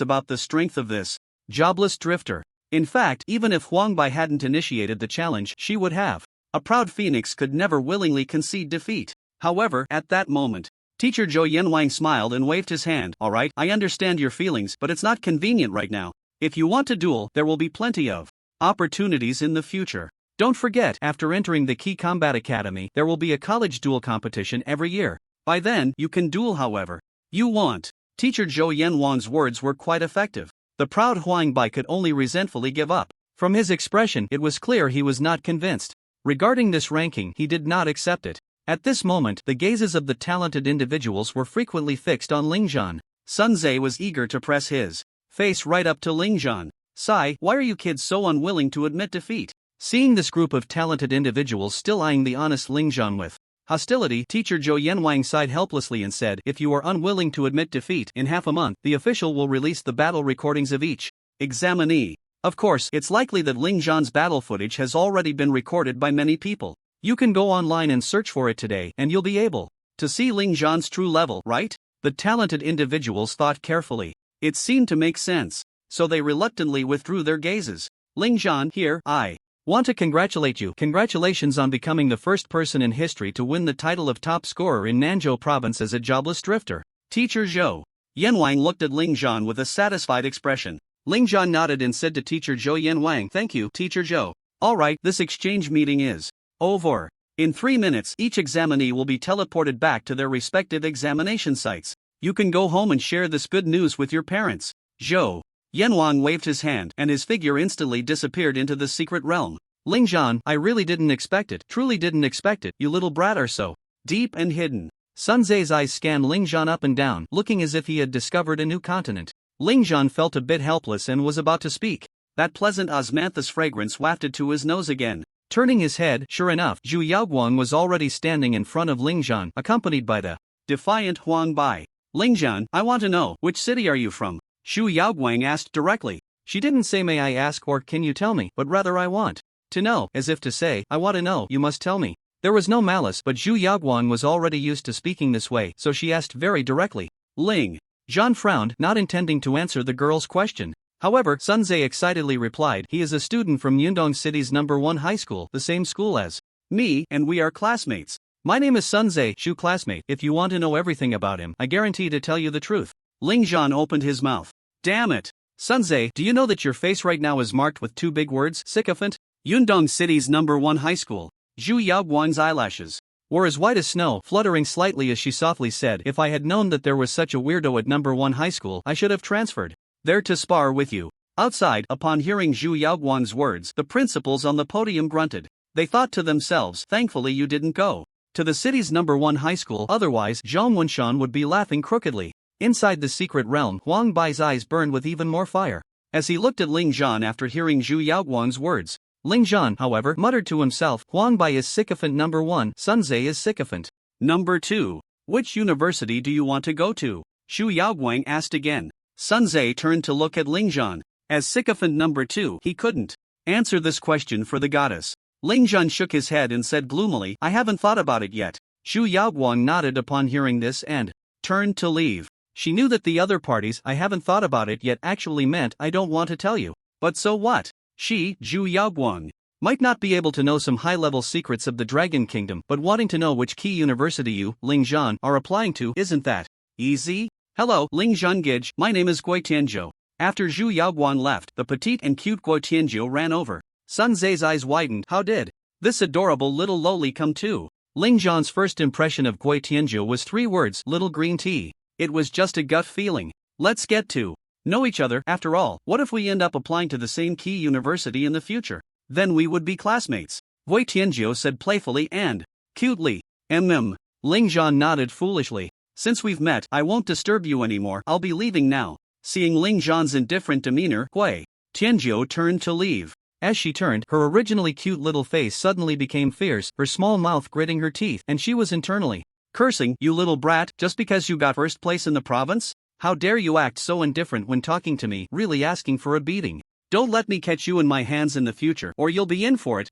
about the strength of this jobless drifter. In fact, even if Huang Bai hadn't initiated the challenge, she would have. A proud phoenix could never willingly concede defeat. However, at that moment, Teacher Zhou Yanwang smiled and waved his hand. "All right, I understand your feelings, but it's not convenient right now. If you want to duel, there will be plenty of opportunities in the future. Don't forget, after entering the Key Combat Academy, there will be a college duel competition every year. By then, you can duel however you want." Teacher Zhou Yanwang's words were quite effective. The proud Huang Bai could only resentfully give up. From his expression, it was clear he was not convinced. Regarding this ranking, he did not accept it. At this moment, the gazes of the talented individuals were frequently fixed on Lingzhan. Sunze was eager to press his face right up to Lingzhan. "Sai, why are you kids so unwilling to admit defeat?" Seeing this group of talented individuals still eyeing the honest Lingzhan with hostility, Teacher Zhou Yanwang sighed helplessly and said, "If you are unwilling to admit defeat, in half a month, the official will release the battle recordings of each examinee. Of course, it's likely that Lingzhan's battle footage has already been recorded by many people. You can go online and search for it today, and you'll be able to see Lingzhan's true level, right?" The talented individuals thought carefully. It seemed to make sense, so they reluctantly withdrew their gazes. "Lingzhan, here, I want to congratulate you. Congratulations on becoming the first person in history to win the title of top scorer in Nanzhou province as a jobless drifter." Teacher Zhou Yanwang looked at Lingzhan with a satisfied expression. Ling Zhan nodded and said to Teacher Zhou Yanwang, "Thank you, Teacher Zhou. Alright, this exchange meeting is over. In 3 minutes, each examinee will be teleported back to their respective examination sites. You can go home and share this good news with your parents." Zhou Yanwang waved his hand, and his figure instantly disappeared into the secret realm. Ling Zhan, I really didn't expect it, truly didn't expect it, you little brat are so deep and hidden. Sun Ze's eyes scanned Ling Zhan up and down, looking as if he had discovered a new continent. Ling Zhan felt a bit helpless and was about to speak. That pleasant osmanthus fragrance wafted to his nose again. Turning his head, sure enough, Zhu Yaoguang was already standing in front of Ling Zhan, accompanied by the defiant Huang Bai. Ling Zhan, I want to know, which city are you from? Zhu Yaoguang asked directly. She didn't say may I ask or can you tell me, but rather I want to know, as if to say, I want to know, you must tell me. There was no malice, but Zhu Yaoguang was already used to speaking this way, so she asked very directly. Ling Zhan frowned, not intending to answer the girl's question. However, Sun Ze excitedly replied, he is a student from Yundong City's #1 high school, the same school as me, and we are classmates. My name is Sun Ze, Shu classmate. If you want to know everything about him, I guarantee to tell you the truth. Ling Zhan opened his mouth. Damn it. Sun Ze, do you know that your face right now is marked with 2 big words, sycophant? Yundong City's #1 high school. Zhu Yaoguang's eyelashes were as white as snow, fluttering slightly as she softly said, if I had known that there was such a weirdo at #1 high school, I should have transferred there to spar with you. Outside, upon hearing Zhu Yaoguang's words, the principals on the podium grunted. They thought to themselves, thankfully you didn't go to the city's #1 high school, otherwise Zhang Wunshan would be laughing crookedly. Inside the secret realm, Huang Bai's eyes burned with even more fire as he looked at Ling Zhan after hearing Zhu Yaoguang's words. Ling Zhan, however, muttered to himself, Huang Bai is sycophant #1, Sun Ze is sycophant #2. Which university do you want to go to? Zhu Yaoguang asked again. Sun Ze turned to look at Ling Zhan. As sycophant #2, he couldn't answer this question for the goddess. Ling Zhan shook his head and said gloomily, I haven't thought about it yet. Zhu Yaoguang nodded upon hearing this and turned to leave. She knew that the other parties, I haven't thought about it yet, actually meant, I don't want to tell you. But so what? She, Zhu Yaoguang, might not be able to know some high-level secrets of the Dragon Kingdom, but wanting to know which key university you, Ling Zhan, are applying to, isn't that easy? Hello, Ling Zhan Gij, my name is Gui Tianzhou. After Zhu Yaoguang left, the petite and cute Gui Tianzhou ran over. Sun Ze's eyes widened. How did this adorable little loli come to? Ling Zhan's first impression of Gui Tianzhou was 3 words, little green tea. It was just a gut feeling. Let's get to know each other. After all, what if we end up applying to the same key university in the future? Then we would be classmates. Gui Tianzhou said playfully and cutely. Ling Zhan nodded foolishly. Since we've met, I won't disturb you anymore, I'll be leaving now. Seeing Ling Zhan's indifferent demeanor, Gui Tianzhou turned to leave. As she turned, her originally cute little face suddenly became fierce, her small mouth gritting her teeth, and she was internally cursing, you little brat, just because you got first place in the province? How dare you act so indifferent when talking to me, really asking for a beating. Don't let me catch you in my hands in the future, or you'll be in for it,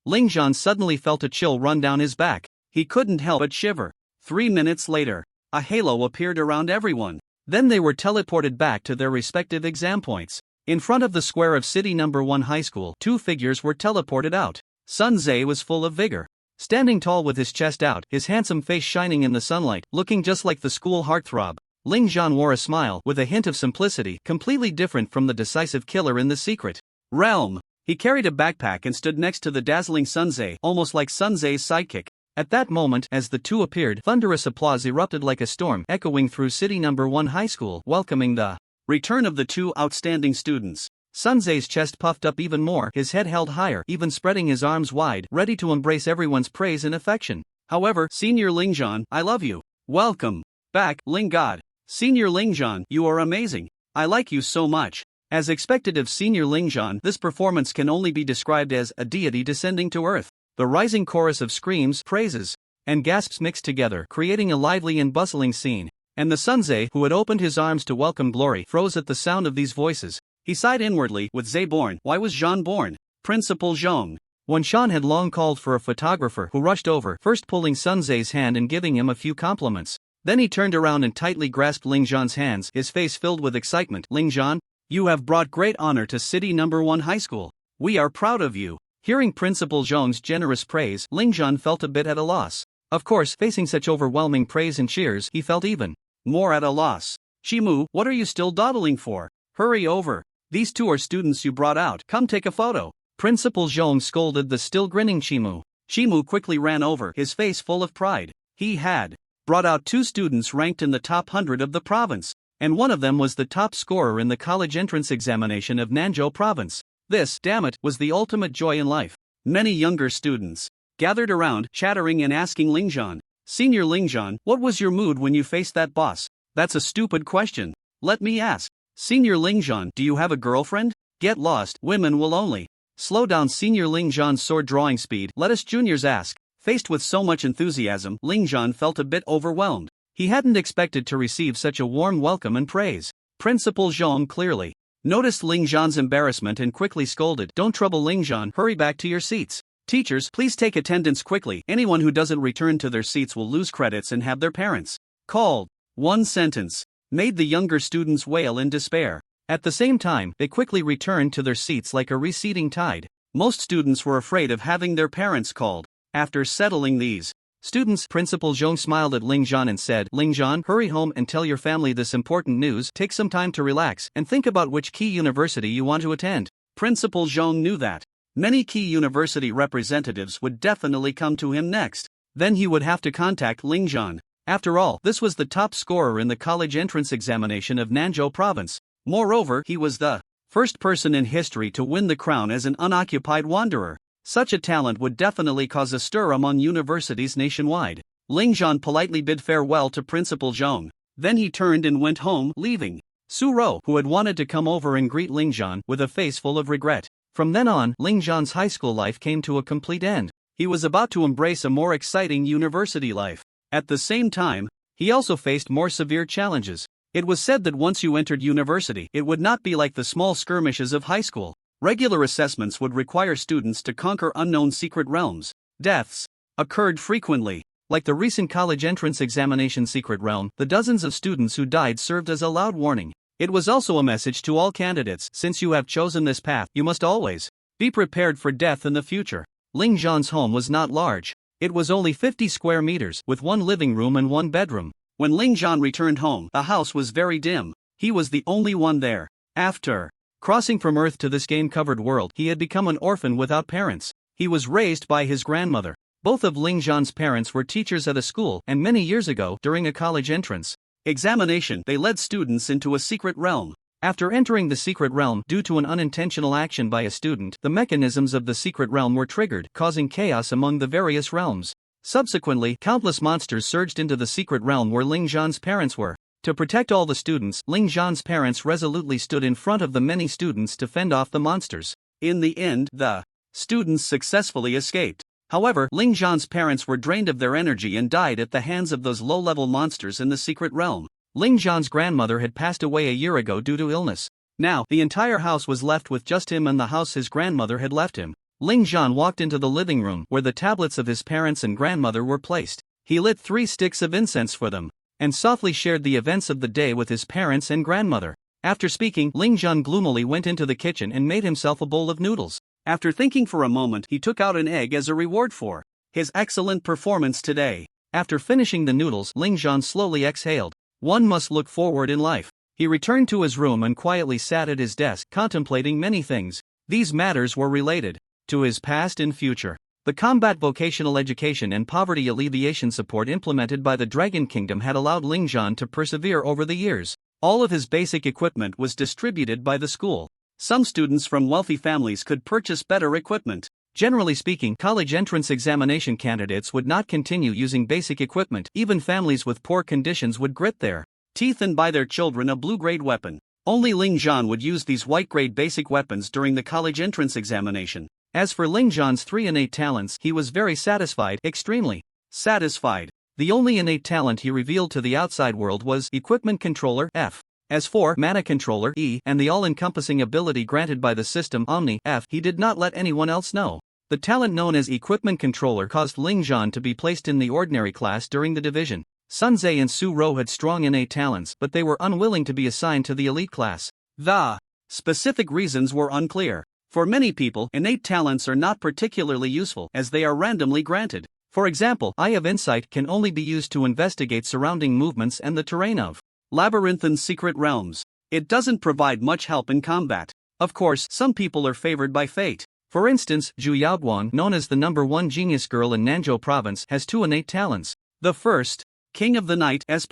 Ling Zhan suddenly felt a chill run down his back. He couldn't help but shiver. 3 minutes later, a halo appeared around everyone. Then they were teleported back to their respective exam points. In front of the square of City #1 High School, 2 figures were teleported out. Sun Ze was full of vigor. Standing tall with his chest out, his handsome face shining in the sunlight, looking just like the school heartthrob. Ling Zhan wore a smile, with a hint of simplicity, completely different from the decisive killer in the secret realm. He carried a backpack and stood next to the dazzling Sun Ze, almost like Sun Ze's sidekick. At that moment, as the two appeared, thunderous applause erupted like a storm, echoing through City #1 High School, welcoming the return of the 2 outstanding students. Sun Ze's chest puffed up even more, his head held higher, even spreading his arms wide, ready to embrace everyone's praise and affection. However, Senior Ling Zhan, I love you. Welcome back, Ling God. Senior Ling Zhan, you are amazing. I like you so much. As expected of Senior Ling Zhan, this performance can only be described as a deity descending to earth. The rising chorus of screams, praises, and gasps mixed together, creating a lively and bustling scene. And the Sun Ze, who had opened his arms to welcome glory, froze at the sound of these voices. He sighed inwardly, with Ze born, why was Zhan born? Principal Zhong Wanshan had long called for a photographer who rushed over, first pulling Sun Ze's hand and giving him a few compliments. Then he turned around and tightly grasped Ling Zhan's hands, his face filled with excitement. Ling Zhan, you have brought great honor to City #1 High School. We are proud of you. Hearing Principal Zhong's generous praise, Ling Zhan felt a bit at a loss. Of course, facing such overwhelming praise and cheers, he felt even more at a loss. Shimu, what are you still dawdling for? Hurry over. These two are students you brought out. Come take a photo. Principal Zhong scolded the still grinning Shimu. Shimu quickly ran over, his face full of pride. He had brought out two students ranked in the top 100 of the province, and one of them was the top scorer in the college entrance examination of Nanzhou province. This, damn it, was the ultimate joy in life. Many younger students gathered around, chattering and asking Lingzhan, "Senior Lingzhan, what was your mood when you faced that boss?" "That's a stupid question. Let me ask. Senior Lingzhan, do you have a girlfriend?" "Get lost, women will only." "Slow down." Senior Lingzhan's sword drawing speed. "Let us juniors ask." Faced with so much enthusiasm, Lingzhan felt a bit overwhelmed. He hadn't expected to receive such a warm welcome and praise. Principal Zhong clearly noticed Lingzhan's embarrassment and quickly scolded, "Don't trouble Lingzhan, hurry back to your seats. Teachers, please take attendance quickly. Anyone who doesn't return to their seats will lose credits and have their parents called." One sentence made the younger students wail in despair. At the same time, they quickly returned to their seats like a receding tide. Most students were afraid of having their parents called. After settling these students, Principal Zhong smiled at Lingzhan and said, "Lingzhan, hurry home and tell your family this important news. Take some time to relax and think about which key university you want to attend." Principal Zhong knew that many key university representatives would definitely come to him next. Then he would have to contact Lingzhan. After all, this was the top scorer in the college entrance examination of Nanzhou province. Moreover, he was the first person in history to win the crown as an unoccupied wanderer. Such a talent would definitely cause a stir among universities nationwide. Lingzhan politely bid farewell to Principal Zhong. Then he turned and went home, leaving Su Ro, who had wanted to come over and greet Lingzhan, with a face full of regret. From then on, Lingzhan's high school life came to a complete end. He was about to embrace a more exciting university life. At the same time, he also faced more severe challenges. It was said that once you entered university, it would not be like the small skirmishes of high school. Regular assessments would require students to conquer unknown secret realms. Deaths occurred frequently. Like the recent college entrance examination secret realm, the dozens of students who died served as a loud warning. It was also a message to all candidates: since you have chosen this path, you must always be prepared for death in the future. Lingzhan's home was not large. It was only 50 square meters, with one living room and one bedroom. When Lingzhan returned home, the house was very dim. He was the only one there. After crossing from Earth to this game-covered world, he had become an orphan without parents. He was raised by his grandmother. Both of Lingzhan's parents were teachers at a school, and many years ago, during a college entrance examination, they led students into a secret realm. After entering the secret realm, due to an unintentional action by a student, the mechanisms of the secret realm were triggered, causing chaos among the various realms. Subsequently, countless monsters surged into the secret realm where Lingzhan's parents were. To protect all the students, Lingzhan's parents resolutely stood in front of the many students to fend off the monsters. In the end, the students successfully escaped. However, Lingzhan's parents were drained of their energy and died at the hands of those low-level monsters in the secret realm. Lingzhan's grandmother had passed away a year ago due to illness. Now, the entire house was left with just him and the house his grandmother had left him. Lingzhan walked into the living room where the tablets of his parents and grandmother were placed. He lit 3 sticks of incense for them, and softly shared the events of the day with his parents and grandmother. After speaking, Lingzhan gloomily went into the kitchen and made himself a bowl of noodles. After thinking for a moment, he took out an egg as a reward for his excellent performance today. After finishing the noodles, Lingzhan slowly exhaled. One must look forward in life. He returned to his room and quietly sat at his desk, contemplating many things. These matters were related to his past and future. The combat vocational education and poverty alleviation support implemented by the Dragon Kingdom had allowed Lingzhan to persevere over the years. All of his basic equipment was distributed by the school. Some students from wealthy families could purchase better equipment. Generally speaking, college entrance examination candidates would not continue using basic equipment. Even families with poor conditions would grit their teeth and buy their children a blue-grade weapon. Only Lingzhan would use these white-grade basic weapons during the college entrance examination. As for Lingzhan's 3 innate talents, he was very satisfied, extremely satisfied. The only innate talent he revealed to the outside world was Equipment Controller F. As for Mana Controller E and the all-encompassing ability granted by the system Omni F, he did not let anyone else know. The talent known as Equipment Controller caused Lingzhan to be placed in the ordinary class during the division. Sunze and Su Ro had strong innate talents, but they were unwilling to be assigned to the elite class. The specific reasons were unclear. For many people, innate talents are not particularly useful as they are randomly granted. For example, Eye of Insight can only be used to investigate surrounding movements and the terrain of labyrinthine secret realms. It doesn't provide much help in combat. Of course, some people are favored by fate. For instance, Zhu Yaoguang, known as the #1 genius girl in Nanzhou province, has 2 innate talents. The first, King of the Night S+.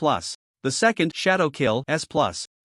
The second, Shadow Kill S+,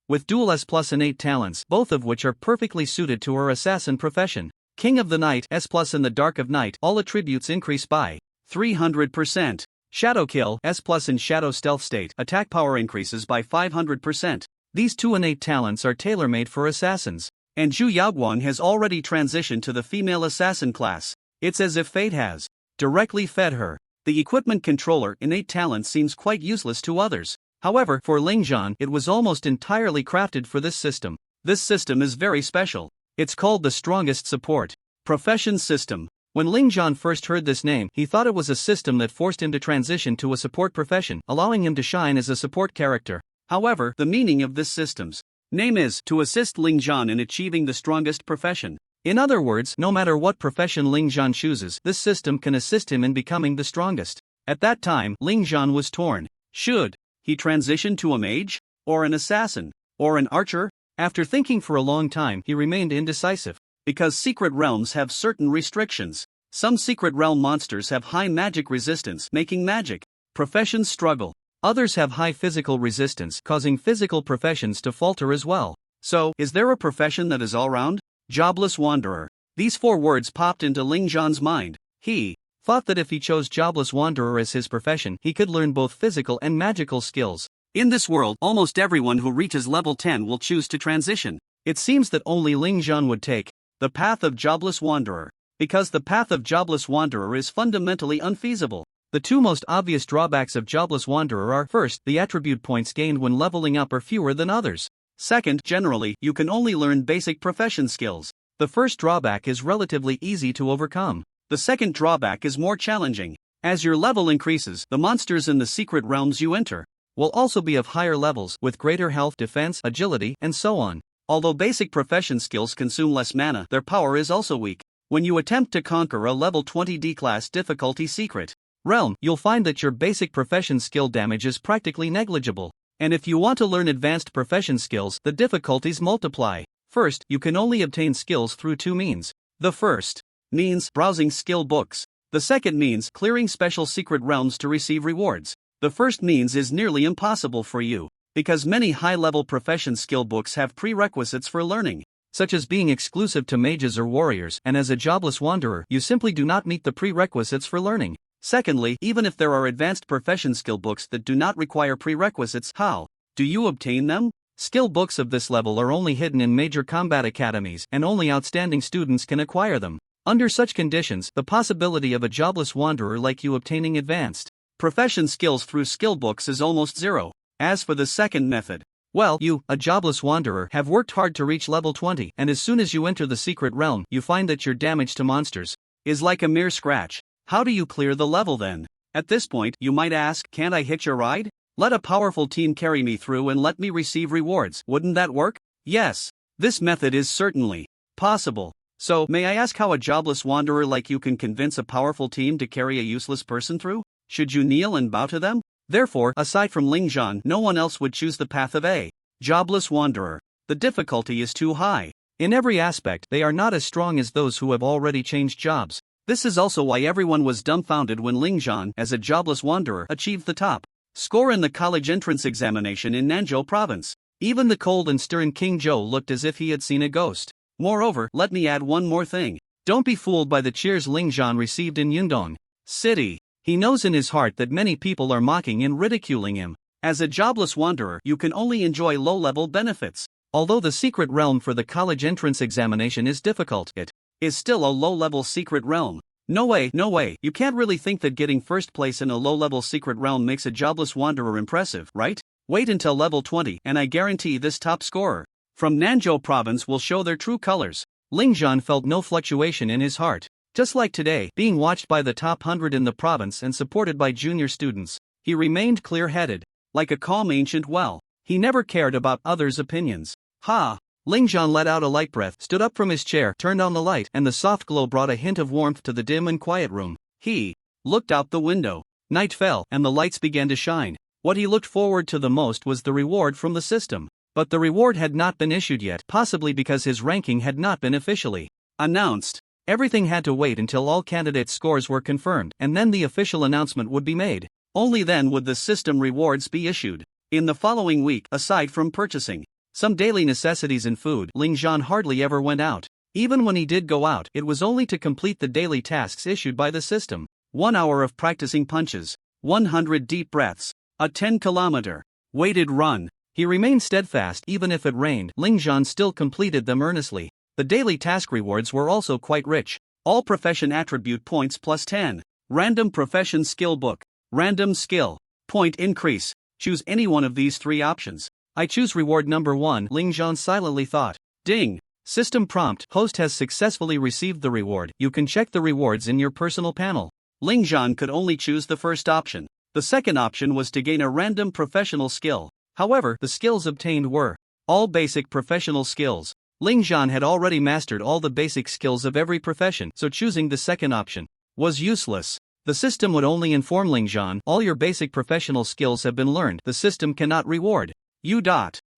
with dual S+ innate talents, both of which are perfectly suited to her assassin profession. King of the Night S+ in the Dark of Night, all attributes increase by 300%. Shadow Kill S+ in Shadow Stealth state, attack power increases by 500%. These 2 innate talents are tailor-made for assassins. And Zhu Yaoguang has already transitioned to the female assassin class. It's as if fate has directly fed her. The equipment controller innate talent seems quite useless to others. However, for Lingzhan, it was almost entirely crafted for this system. This system is very special. It's called the Strongest Support Profession System. When Lingzhan first heard this name, he thought it was a system that forced him to transition to a support profession, allowing him to shine as a support character. However, the meaning of this system's name is to assist Lingzhan in achieving the strongest profession. In other words, no matter what profession Lingzhan chooses, this system can assist him in becoming the strongest. At that time, Lingzhan was torn. Should he transition to a mage, or an assassin, or an archer? After thinking for a long time, he remained indecisive. Because secret realms have certain restrictions. Some secret realm monsters have high magic resistance, making magic professions struggle. Others have high physical resistance, causing physical professions to falter as well. So, is there a profession that is all-round? Jobless wanderer. These 4 words popped into Lingzhan's mind. He thought that if he chose jobless wanderer as his profession, he could learn both physical and magical skills. In this world, almost everyone who reaches level 10 will choose to transition. It seems that only Lingzhan would take the path of jobless wanderer. Because the path of jobless wanderer is fundamentally unfeasible. The 2 most obvious drawbacks of jobless wanderer are, first, the attribute points gained when leveling up are fewer than others. Second, generally, you can only learn basic profession skills. The first drawback is relatively easy to overcome. The second drawback is more challenging. As your level increases, the monsters in the secret realms you enter will also be of higher levels, with greater health, defense, agility, and so on. Although basic profession skills consume less mana, their power is also weak. When you attempt to conquer a level 20 D-class difficulty secret realm, you'll find that your basic profession skill damage is practically negligible. And if you want to learn advanced profession skills, the difficulties multiply. First, you can only obtain skills through 2 means. The first means browsing skill books. The second means clearing special secret realms to receive rewards. The first means is nearly impossible for you, because many high-level profession skill books have prerequisites for learning, such as being exclusive to mages or warriors, and as a jobless wanderer, you simply do not meet the prerequisites for learning. Secondly, even if there are advanced profession skill books that do not require prerequisites, how do you obtain them? Skill books of this level are only hidden in major combat academies, and only outstanding students can acquire them. Under such conditions, the possibility of a jobless wanderer like you obtaining advanced profession skills through skill books is almost zero. As for the second method, well, you, a jobless wanderer, have worked hard to reach level 20, and as soon as you enter the secret realm, you find that your damage to monsters is like a mere scratch. How do you clear the level then? At this point, you might ask, can't I hitch a ride? Let a powerful team carry me through and let me receive rewards. Wouldn't that work? Yes. This method is certainly possible. So, may I ask how a jobless wanderer like you can convince a powerful team to carry a useless person through? Should you kneel and bow to them? Therefore, aside from Lingzhan, no one else would choose the path of a jobless wanderer. The difficulty is too high. In every aspect, they are not as strong as those who have already changed jobs. This is also why everyone was dumbfounded when Lingzhan, as a jobless wanderer, achieved the top score in the college entrance examination in Nanzhou province. Even the cold and stern King Zhou looked as if he had seen a ghost. Moreover, let me add one more thing. Don't be fooled by the cheers Lingzhan received in Yundong City. He knows in his heart that many people are mocking and ridiculing him. As a jobless wanderer, you can only enjoy low-level benefits. Although the secret realm for the college entrance examination is difficult, it is still a low-level secret realm. No way, you can't really think that getting first place in a low-level secret realm makes a jobless wanderer impressive, right? Wait until level 20, and I guarantee this top scorer from Nanzhou province will show their true colors. Lingzhan felt no fluctuation in his heart. Just like today, being watched by the top 100 in the province and supported by junior students, he remained clear-headed, like a calm ancient well. He never cared about others' opinions. Ha! Lingzhan let out a light breath, stood up from his chair, turned on the light, and the soft glow brought a hint of warmth to the dim and quiet room. He looked out the window. Night fell, and the lights began to shine. What he looked forward to the most was the reward from the system. but the reward had not been issued yet, possibly because his ranking had not been officially announced. Everything had to wait until all candidates' scores were confirmed, and then the official announcement would be made. Only then would the system rewards be issued. In the following week, aside from purchasing some daily necessities and food, Ling Zhan hardly ever went out. Even when he did go out, it was only to complete the daily tasks issued by the system. 1 hour of practicing punches, 100 deep breaths, a 10-kilometer weighted run. He remained steadfast even if it rained. Ling Zhan still completed them earnestly. The daily task rewards were also quite rich. All profession attribute points plus 10. Random profession skill book. Random skill point increase. Choose any one of these 3 options. I choose reward number 1, Ling Zhan silently thought. Ding! System prompt. Host has successfully received the reward. You can check the rewards in your personal panel. Ling Zhan could only choose the first option. The second option was to gain a random professional skill. However, the skills obtained were all basic professional skills. Ling Zhan had already mastered all the basic skills of every profession, so choosing the second option was useless. The system would only inform Ling Zhan, all your basic professional skills have been learned. The system cannot reward you.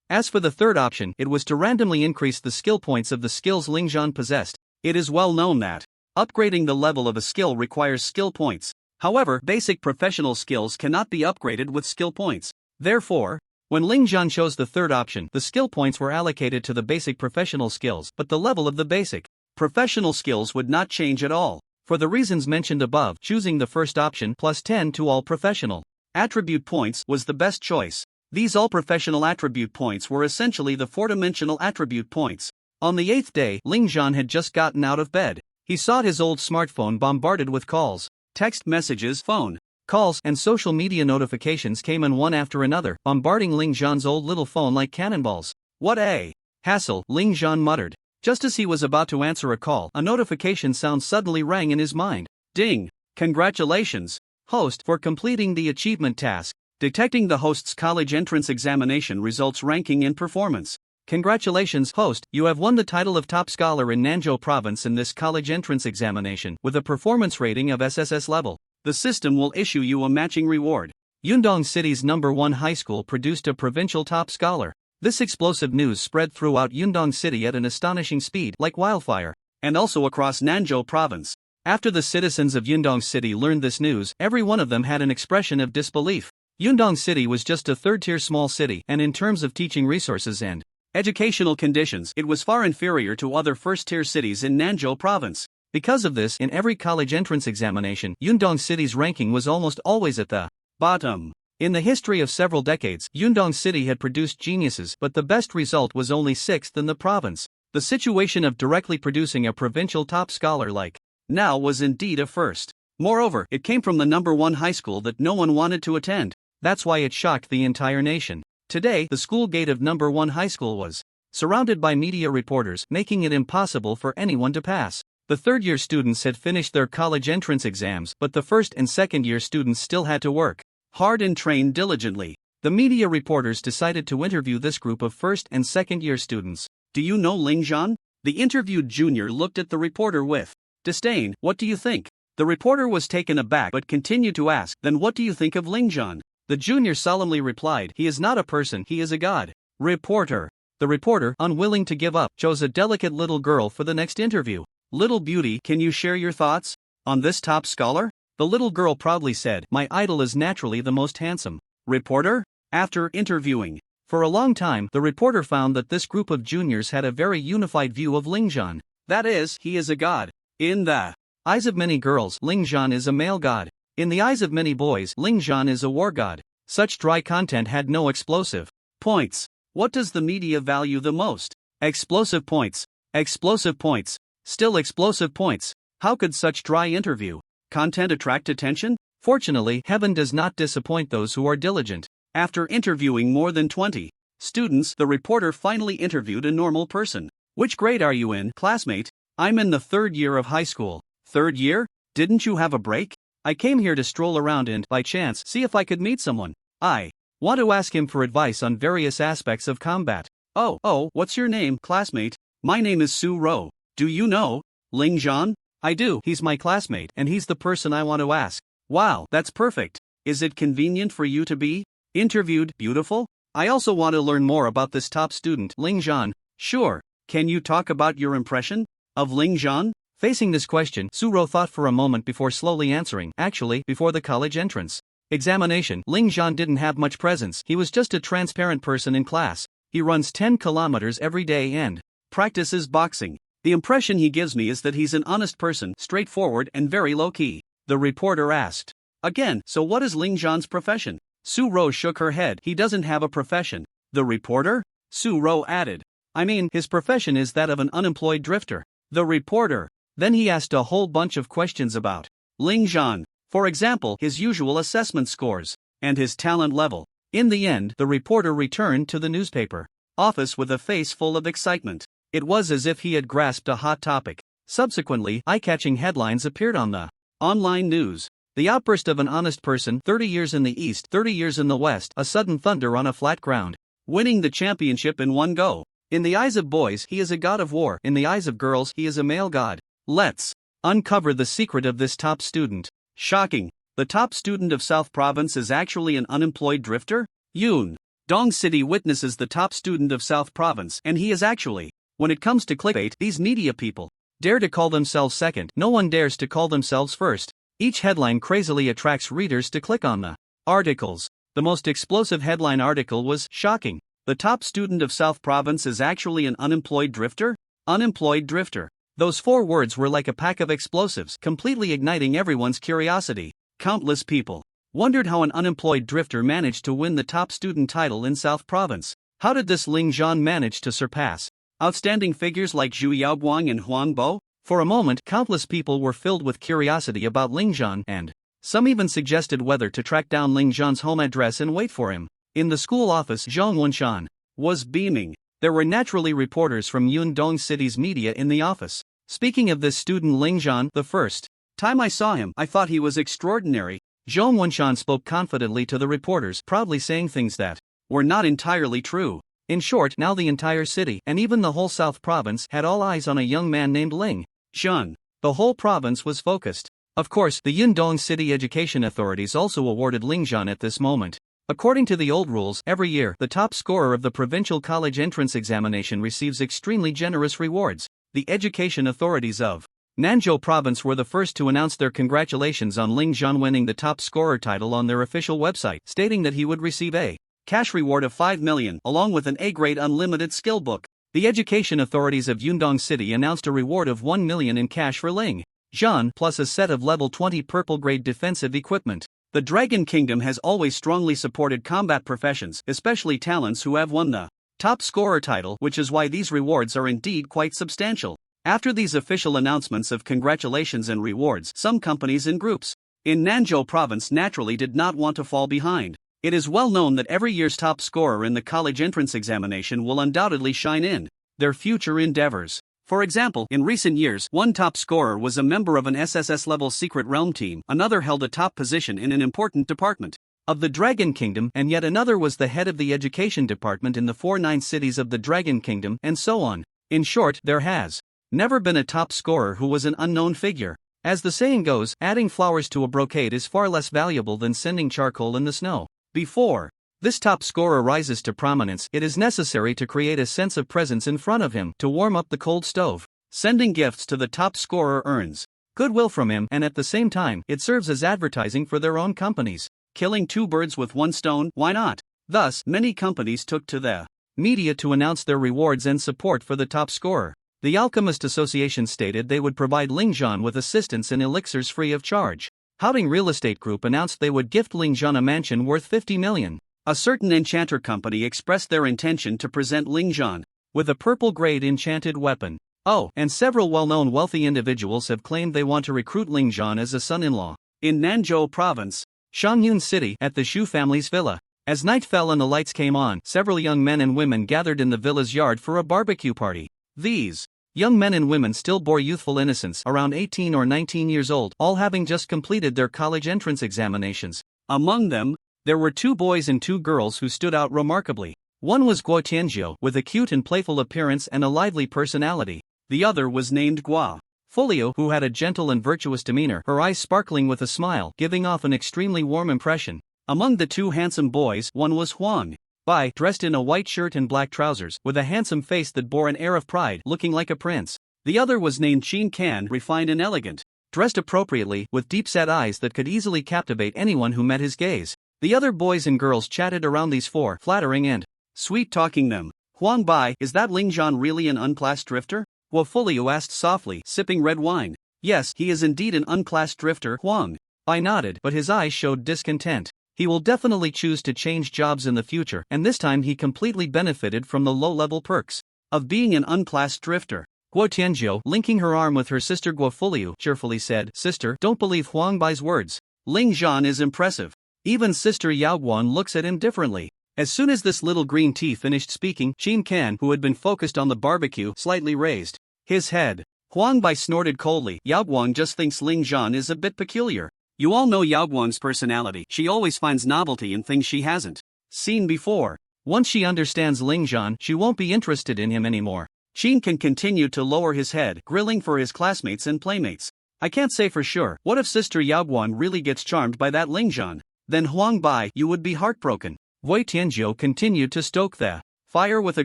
As for the third option, it was to randomly increase the skill points of the skills Ling Zhan possessed. It is well known that upgrading the level of a skill requires skill points. However, basic professional skills cannot be upgraded with skill points. Therefore, when Ling Zhan chose the third option, the skill points were allocated to the basic professional skills, but the level of the basic professional skills would not change at all. For the reasons mentioned above, choosing the first option plus 10 to all professional attribute points was the best choice. These all professional attribute points were essentially the 4-dimensional attribute points. On the 8th day, Ling Zhan had just gotten out of bed. He sought his old smartphone bombarded with calls, text messages, phone calls, and social media notifications came in one after another, bombarding Ling Zhan's old little phone like cannonballs. What a hassle, Ling Zhan muttered. Just as he was about to answer a call, a notification sound suddenly rang in his mind. Ding! Congratulations, host, for completing the achievement task. Detecting the host's college entrance examination results ranking in performance. Congratulations, host, you have won the title of top scholar in Nanzhou province in this college entrance examination, with a performance rating of SSS level. The system will issue you a matching reward. Yundong City's #1 high school produced a provincial top scholar. This explosive news spread throughout Yundong City at an astonishing speed, like wildfire, and also across Nanzhou province. After the citizens of Yundong City learned this news, every one of them had an expression of disbelief. Yundong City was just a third-tier small city, and in terms of teaching resources and educational conditions, it was far inferior to other first-tier cities in Nanzhou province. Because of this, in every college entrance examination, Yundong City's ranking was almost always at the bottom. In the history of several decades, Yundong City had produced geniuses, but the best result was only 6th in the province. The situation of directly producing a provincial top scholar like now was indeed a first. Moreover, it came from the #1 high school that no one wanted to attend. That's why it shocked the entire nation. Today, the school gate of #1 high school was surrounded by media reporters, making it impossible for anyone to pass. The third-year students had finished their college entrance exams, but the first and second-year students still had to work hard and train diligently. The media reporters decided to interview this group of first and second-year students. Do you know Ling Zhan? The interviewed junior looked at the reporter with disdain. What do you think? The reporter was taken aback but continued to ask, then what do you think of Ling Zhan? The junior solemnly replied, he is not a person, he is a god. Reporter. The reporter, unwilling to give up, chose a delicate little girl for the next interview. Little beauty, can you share your thoughts on this top scholar? The little girl proudly said, my idol is naturally the most handsome. Reporter? After interviewing for a long time, the reporter found that this group of juniors had a very unified view of Ling Zhan. That is, he is a god. In the eyes of many girls, Ling Zhan is a male god. In the eyes of many boys, Ling Zhan is a war god. Such dry content had no explosive points. What does the media value the most? Explosive points. Explosive points. Still explosive points. How could such dry interview content attract attention? Fortunately, heaven does not disappoint those who are diligent. After interviewing more than 20 students, the reporter finally interviewed a normal person. Which grade are you in, classmate? I'm in the 3rd year of high school. 3rd year? Didn't you have a break? I came here to stroll around and, by chance, see if I could meet someone. I want to ask him for advice on various aspects of combat. Oh, what's your name, classmate? My name is Su Ro. Do you know Ling Zhan? I do, he's my classmate, and he's the person I want to ask. Wow, that's perfect. Is it convenient for you to be interviewed, beautiful? I also want to learn more about this top student, Ling Zhan. Sure. Can you talk about your impression of Ling Zhan? Facing this question, Suro thought for a moment before slowly answering. Actually, before the college entrance examination, Ling Zhan didn't have much presence. He was just a transparent person in class. He runs 10 kilometers every day and practices boxing. The impression he gives me is that he's an honest person, straightforward and very low-key. The reporter asked. Again, so what is Ling Zhan's profession? Suro shook her head. He doesn't have a profession. The reporter? Suro added. I mean, his profession is that of an unemployed drifter. The reporter. Then he asked a whole bunch of questions about Ling Zhan. For example, his usual assessment scores and his talent level. In the end, the reporter returned to the newspaper office with a face full of excitement. It was as if he had grasped a hot topic. Subsequently, eye-catching headlines appeared on the online news. The outburst of an honest person, 30 years in the East, 30 years in the West, a sudden thunder on a flat ground. Winning the championship in one go. In the eyes of boys, he is a god of war. In the eyes of girls, he is a male god. Let's uncover the secret of this top student. Shocking. The top student of South Province is actually an unemployed drifter? Dong City witnesses the top student of South Province, and he is actually. When it comes to clickbait, these media people dare to call themselves second. No one dares to call themselves first. Each headline crazily attracts readers to click on the articles. The most explosive headline article was shocking. The top student of South Province is actually an unemployed drifter? Unemployed drifter. Those 4 words were like a pack of explosives, completely igniting everyone's curiosity. Countless people wondered how an unemployed drifter managed to win the top student title in South Province. How did this Ling Zhan manage to surpass outstanding figures like Zhu Yaoguang and Huang Bo? For a moment, countless people were filled with curiosity about Ling Zhan, and some even suggested whether to track down Ling Zhan's home address and wait for him. In the school office, Zhang Wenshan was beaming. There were naturally reporters from Yundong City's media in the office. Speaking of this student Ling Zhan, the first time I saw him, I thought he was extraordinary. Zhang Wenshan spoke confidently to the reporters, proudly saying things that were not entirely true. In short, now the entire city, and even the whole South Province, had all eyes on a young man named Ling Zhan. The whole province was focused. Of course, the Yundong City education authorities also awarded Ling Zhan at this moment. According to the old rules, every year, the top scorer of the provincial college entrance examination receives extremely generous rewards. The education authorities of Nanzhou province were the first to announce their congratulations on Ling Zhan winning the top scorer title on their official website, stating that he would receive a cash reward of 5 million, along with an A-grade unlimited skill book. The education authorities of Yundong City announced a reward of 1 million in cash for Ling Zhan, plus a set of level 20 purple-grade defensive equipment. The Dragon Kingdom has always strongly supported combat professions, especially talents who have won the top scorer title, which is why these rewards are indeed quite substantial. After these official announcements of congratulations and rewards, some companies and groups in Nanzhou province naturally did not want to fall behind. It is well known that every year's top scorer in the college entrance examination will undoubtedly shine in their future endeavors. For example, in recent years, one top scorer was a member of an SSS-level secret realm team, another held a top position in an important department of the Dragon Kingdom, and yet another was the head of the education department in the 4 cities of the Dragon Kingdom, and so on. In short, there has never been a top scorer who was an unknown figure. As the saying goes, adding flowers to a brocade is far less valuable than sending charcoal in the snow. Before this top scorer rises to prominence, it is necessary to create a sense of presence in front of him to warm up the cold stove. Sending gifts to the top scorer earns goodwill from him, and at the same time, it serves as advertising for their own companies. Killing 2 birds with 1 stone, why not? Thus, many companies took to the media to announce their rewards and support for the top scorer. The Alchemist Association stated they would provide Ling Zhan with assistance and elixirs free of charge. Houting Real Estate Group announced they would gift Ling Zhan a mansion worth 50 million. A certain enchanter company expressed their intention to present Ling Zhan with a purple-grade enchanted weapon. Oh, and several well-known wealthy individuals have claimed they want to recruit Ling Zhan as a son-in-law. In Nanzhou province, Shangyun City, at the Xu family's villa. As night fell and the lights came on, several young men and women gathered in the villa's yard for a barbecue party. These young men and women still bore youthful innocence, around 18 or 19 years old, all having just completed their college entrance examinations. Among them, there were 2 boys and 2 girls who stood out remarkably. One was Guo Tianzhou, with a cute and playful appearance and a lively personality. The other was named Guo Folio, who had a gentle and virtuous demeanor, her eyes sparkling with a smile, giving off an extremely warm impression. Among the 2 handsome boys, one was Huang Bai, dressed in a white shirt and black trousers, with a handsome face that bore an air of pride, looking like a prince. The other was named Shin Kan, refined and elegant, dressed appropriately, with deep-set eyes that could easily captivate anyone who met his gaze. The other boys and girls chatted around these four, flattering and sweet-talking them. Huang Bai, is that Ling Zhan really an unclassed drifter? Wofuliu asked softly, sipping red wine. Yes, he is indeed an unclassed drifter, Huang Bai nodded, but his eyes showed discontent. He will definitely choose to change jobs in the future, and this time he completely benefited from the low-level perks of being an unclassed drifter. Guo Tianzhou, linking her arm with her sister Guofuliu, cheerfully said, Sister, don't believe Huang Bai's words. Ling Zhan is impressive. Even Sister Yao Guan looks at him differently. As soon as this little green tea finished speaking, Shin Kan, who had been focused on the barbecue, slightly raised his head. Huang Bai snorted coldly. Yao Guan just thinks Ling Zhan is a bit peculiar. You all know Yao Guan's personality. She always finds novelty in things she hasn't seen before. Once she understands Ling Zhan, she won't be interested in him anymore. Shin can continue to lower his head, grilling for his classmates and playmates. I can't say for sure. What if Sister Yao Guan really gets charmed by that Ling Zhan? Then Huang Bai, you would be heartbroken. Wei Tianzhou continued to stoke the fire with a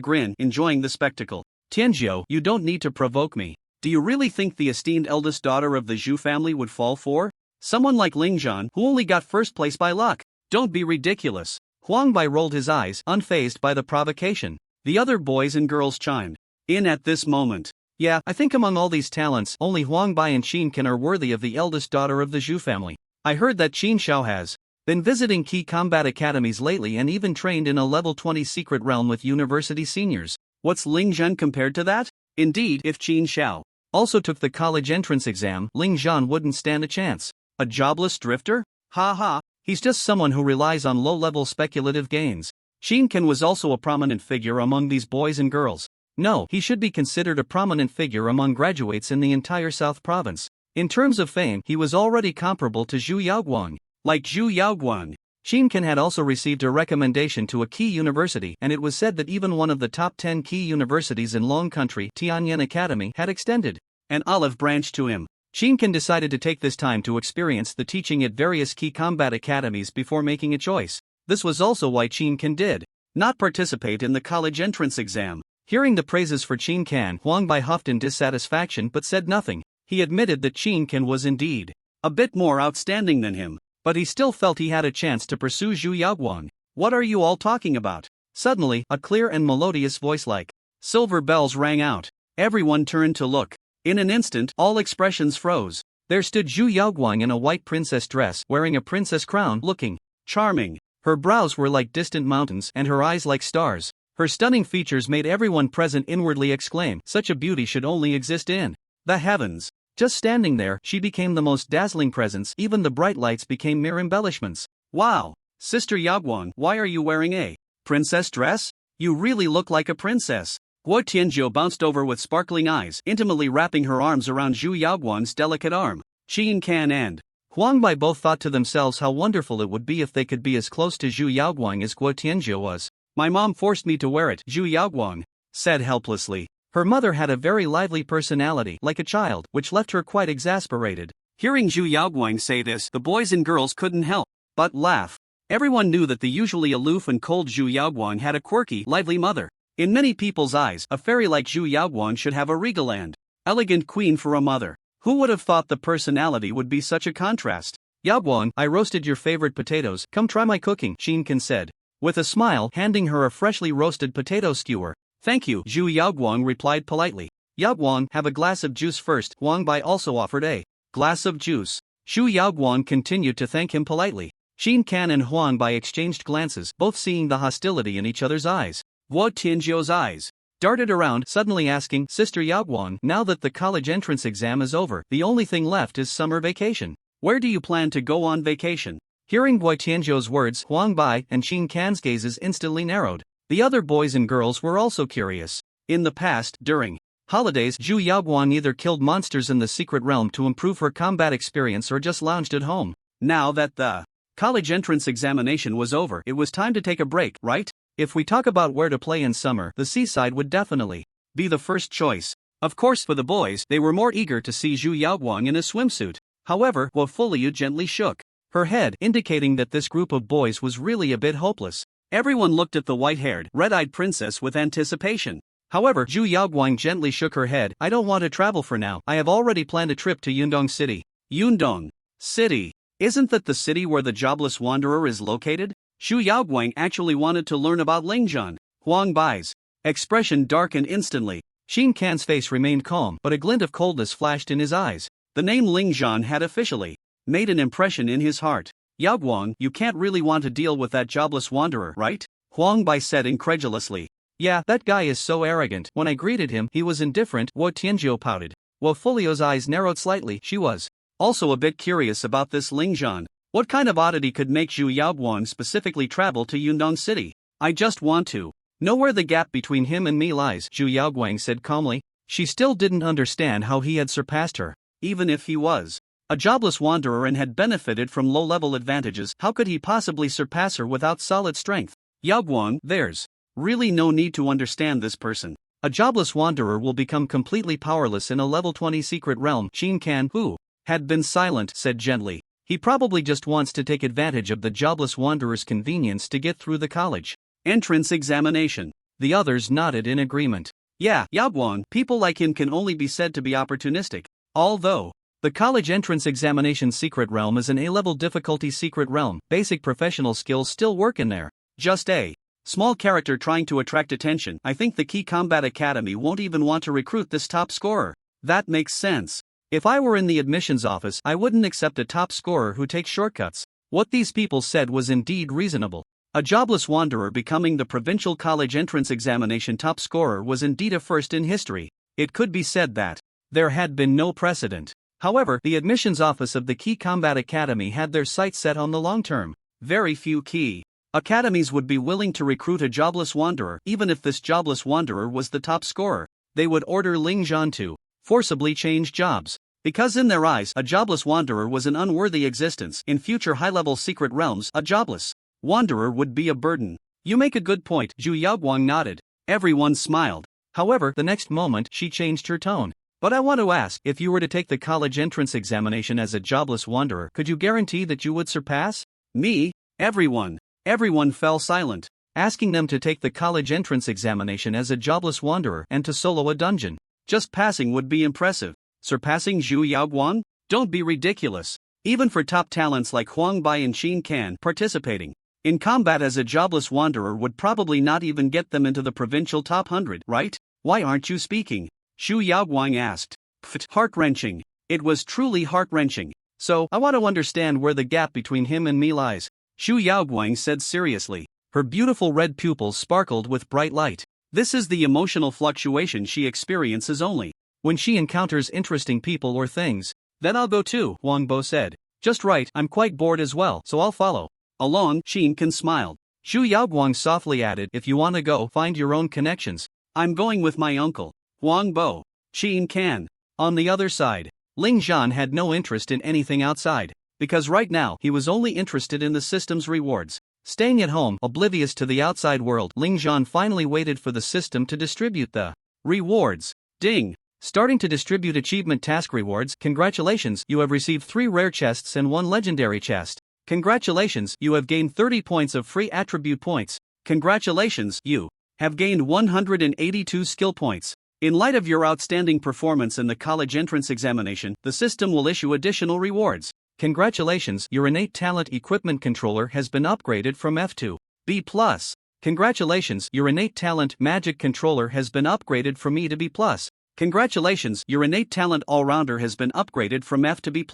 grin, enjoying the spectacle. Tianzhou, you don't need to provoke me. Do you really think the esteemed eldest daughter of the Zhu family would fall for someone like Ling Zhan, who only got first place by luck? Don't be ridiculous. Huang Bai rolled his eyes, unfazed by the provocation. The other boys and girls chimed in at this moment. Yeah, I think among all these talents, only Huang Bai and Shin Kan are worthy of the eldest daughter of the Zhu family. I heard that Qin Xiao has been visiting key combat academies lately and even trained in a level 20 secret realm with university seniors. What's Ling Zhan compared to that? Indeed, if Qin Xiao also took the college entrance exam, Ling Zhan wouldn't stand a chance. A jobless drifter? Ha ha, he's just someone who relies on low-level speculative gains. Shin Kan was also a prominent figure among these boys and girls. No, he should be considered a prominent figure among graduates in the entire South Province. In terms of fame, he was already comparable to Zhu Yaoguang. Like Zhu Yaoguang, Shin Kan had also received a recommendation to a key university, and it was said that even one of the top 10 key universities in Long Country, Tianyan Academy, had extended an olive branch to him. Shin Kan decided to take this time to experience the teaching at various key combat academies before making a choice. This was also why Shin Kan did not participate in the college entrance exam. Hearing the praises for Shin Kan, Huang Bai huffed in dissatisfaction but said nothing. He admitted that Shin Kan was indeed a bit more outstanding than him, but he still felt he had a chance to pursue Zhu Yaoguang. What are you all talking about? Suddenly, a clear and melodious voice like silver bells rang out. Everyone turned to look. In an instant, all expressions froze. There stood Zhu Yaoguang in a white princess dress, wearing a princess crown, looking charming. Her brows were like distant mountains, and her eyes like stars. Her stunning features made everyone present inwardly exclaim, such a beauty should only exist in the heavens. Just standing there, she became the most dazzling presence. Even the bright lights became mere embellishments. Wow! Sister Yaoguang, why are you wearing a princess dress? You really look like a princess. Guo Tianzhou bounced over with sparkling eyes, intimately wrapping her arms around Zhu Yaoguang's delicate arm. Shin Kan and Huang Bai both thought to themselves how wonderful it would be if they could be as close to Zhu Yaoguang as Guo Tianzhou was. My mom forced me to wear it, Zhu Yaoguang said helplessly. Her mother had a very lively personality, like a child, which left her quite exasperated. Hearing Zhu Yaoguang say this, the boys and girls couldn't help but laugh. Everyone knew that the usually aloof and cold Zhu Yaoguang had a quirky, lively mother. In many people's eyes, a fairy like Zhu Yaoguang should have a regal and elegant queen for a mother. Who would have thought the personality would be such a contrast? Yaoguang, I roasted your favorite potatoes, come try my cooking, Shin Kan said, with a smile, handing her a freshly roasted potato skewer. Thank you, Zhu Yaoguang replied politely. Yaoguang, have a glass of juice first. Huang Bai also offered a glass of juice. Zhu Yaoguang continued to thank him politely. Shin Kan and Huang Bai exchanged glances, both seeing the hostility in each other's eyes. Guo Tianzhou's eyes darted around, suddenly asking, Sister Yaoguang, now that the college entrance exam is over, the only thing left is summer vacation. Where do you plan to go on vacation? Hearing Guo Tianzhou's words, Huang Bai and Shin Kan's gazes instantly narrowed. The other boys and girls were also curious. In the past, during holidays, Zhu Yaoguang either killed monsters in the secret realm to improve her combat experience or just lounged at home. Now that the college entrance examination was over, it was time to take a break, right? If we talk about where to play in summer, the seaside would definitely be the first choice. Of course, for the boys, they were more eager to see Zhu Yaoguang in a swimsuit. However, Wofuliu gently shook her head, indicating that this group of boys was really a bit hopeless. Everyone looked at the white-haired, red-eyed princess with anticipation. However, Zhu Yaoguang gently shook her head. I don't want to travel for now. I have already planned a trip to Yundong City. Yundong City? Isn't that the city where the jobless wanderer is located? Zhu Yaoguang actually wanted to learn about Lingzhan. Huang Bai's expression darkened instantly. Xin Can's face remained calm, but a glint of coldness flashed in his eyes. The name Lingzhan had officially made an impression in his heart. Yaoguang, you can't really want to deal with that jobless wanderer, right? Huang Bai said incredulously. Yeah, that guy is so arrogant. When I greeted him, he was indifferent. Wo Tianzhou pouted. Wo Fulio's eyes narrowed slightly. She was also a bit curious about this Lingzhan. What kind of oddity could make Zhu Yaoguang specifically travel to Yundong City? I just want to know where the gap between him and me lies, Zhu Yaoguang said calmly. She still didn't understand how he had surpassed her. Even if he was a jobless wanderer and had benefited from low-level advantages, how could he possibly surpass her without solid strength? Yaoguang, there's really no need to understand this person. A jobless wanderer will become completely powerless in a level 20 secret realm. Xin Can, who had been silent, said gently. He probably just wants to take advantage of the jobless wanderer's convenience to get through the college entrance examination. The others nodded in agreement. Yeah, Yaoguang, people like him can only be said to be opportunistic. Although the college entrance examination secret realm is an A-level difficulty secret realm, basic professional skills still work in there. Just a small character trying to attract attention. I think the Key Combat Academy won't even want to recruit this top scorer. That makes sense. If I were in the admissions office, I wouldn't accept a top scorer who takes shortcuts. What these people said was indeed reasonable. A jobless wanderer becoming the provincial college entrance examination top scorer was indeed a first in history. It could be said that there had been no precedent. However, the admissions office of the Key Combat Academy had their sights set on the long term. Very few key academies would be willing to recruit a jobless wanderer. Even if this jobless wanderer was the top scorer, they would order Lingzhan to forcibly change jobs. Because in their eyes, a jobless wanderer was an unworthy existence. In future high-level secret realms, a jobless wanderer would be a burden. You make a good point, Zhu Yaoguang nodded. Everyone smiled. However, the next moment, she changed her tone. But I want to ask, if you were to take the college entrance examination as a jobless wanderer, could you guarantee that you would surpass me? Everyone fell silent. Asking them to take the college entrance examination as a jobless wanderer and to solo a dungeon, just passing would be impressive. Surpassing Zhu Yaoguang? Don't be ridiculous. Even for top talents like Huang Bai and Xin Can, participating in combat as a jobless wanderer would probably not even get them into the provincial top 100, right? Why aren't you speaking? Zhu Yaoguang asked. Heart-wrenching. It was truly heart-wrenching. So, I want to understand where the gap between him and me lies, Zhu Yaoguang said seriously. Her beautiful red pupils sparkled with bright light. This is the emotional fluctuation she experiences only when she encounters interesting people or things. Then I'll go too, Huang Bo said. Just right, I'm quite bored as well, so I'll follow along. Xin Can smiled. Zhu Yaoguang softly added, if you want to go, find your own connections. I'm going with my uncle, Huang Bo. Xin Can. On the other side, Lingzhan had no interest in anything outside, because right now he was only interested in the system's rewards. Staying at home, oblivious to the outside world, Lingzhan finally waited for the system to distribute the rewards. Ding! Starting to distribute achievement task rewards. Congratulations, you have received 3 rare chests and 1 legendary chest. Congratulations, you have gained 30 points of free attribute points. Congratulations, you have gained 182 skill points. In light of your outstanding performance in the college entrance examination, the system will issue additional rewards. Congratulations, your innate talent equipment controller has been upgraded from F to B+. Congratulations, your innate talent magic controller has been upgraded from E to B+. Congratulations, your innate talent all-rounder has been upgraded from F to B+.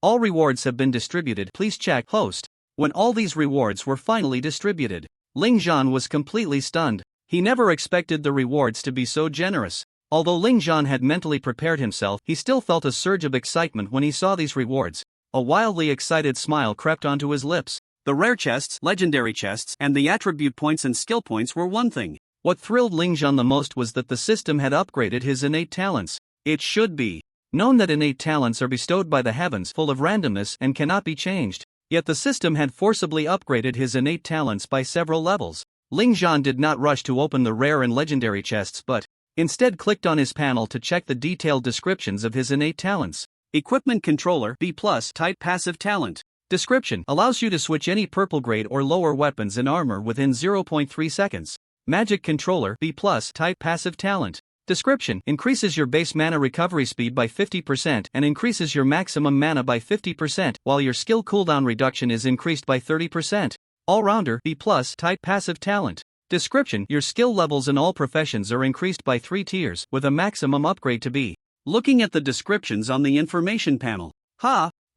All rewards have been distributed. Please check host. When all these rewards were finally distributed, Lingzhan was completely stunned. He never expected the rewards to be so generous. Although Lingzhan had mentally prepared himself, he still felt a surge of excitement when he saw these rewards. A wildly excited smile crept onto his lips. The rare chests, legendary chests, and the attribute points and skill points were one thing. What thrilled Lingzhan the most was that the system had upgraded his innate talents. It should be known that innate talents are bestowed by the heavens, full of randomness and cannot be changed. Yet the system had forcibly upgraded his innate talents by several levels. Lingzhan did not rush to open the rare and legendary chests but instead clicked on his panel to check the detailed descriptions of his innate talents. Equipment controller B+, type passive talent. Description: allows you to switch any purple grade or lower weapons and armor within 0.3 seconds. Magic controller B+ type passive talent. Description: increases your base mana recovery speed by 50% and increases your maximum mana by 50%, while your skill cooldown reduction is increased by 30%. All-rounder B+ type passive talent. Description: your skill levels in all professions are increased by 3 tiers, with a maximum upgrade to B. Looking at the descriptions on the information panel.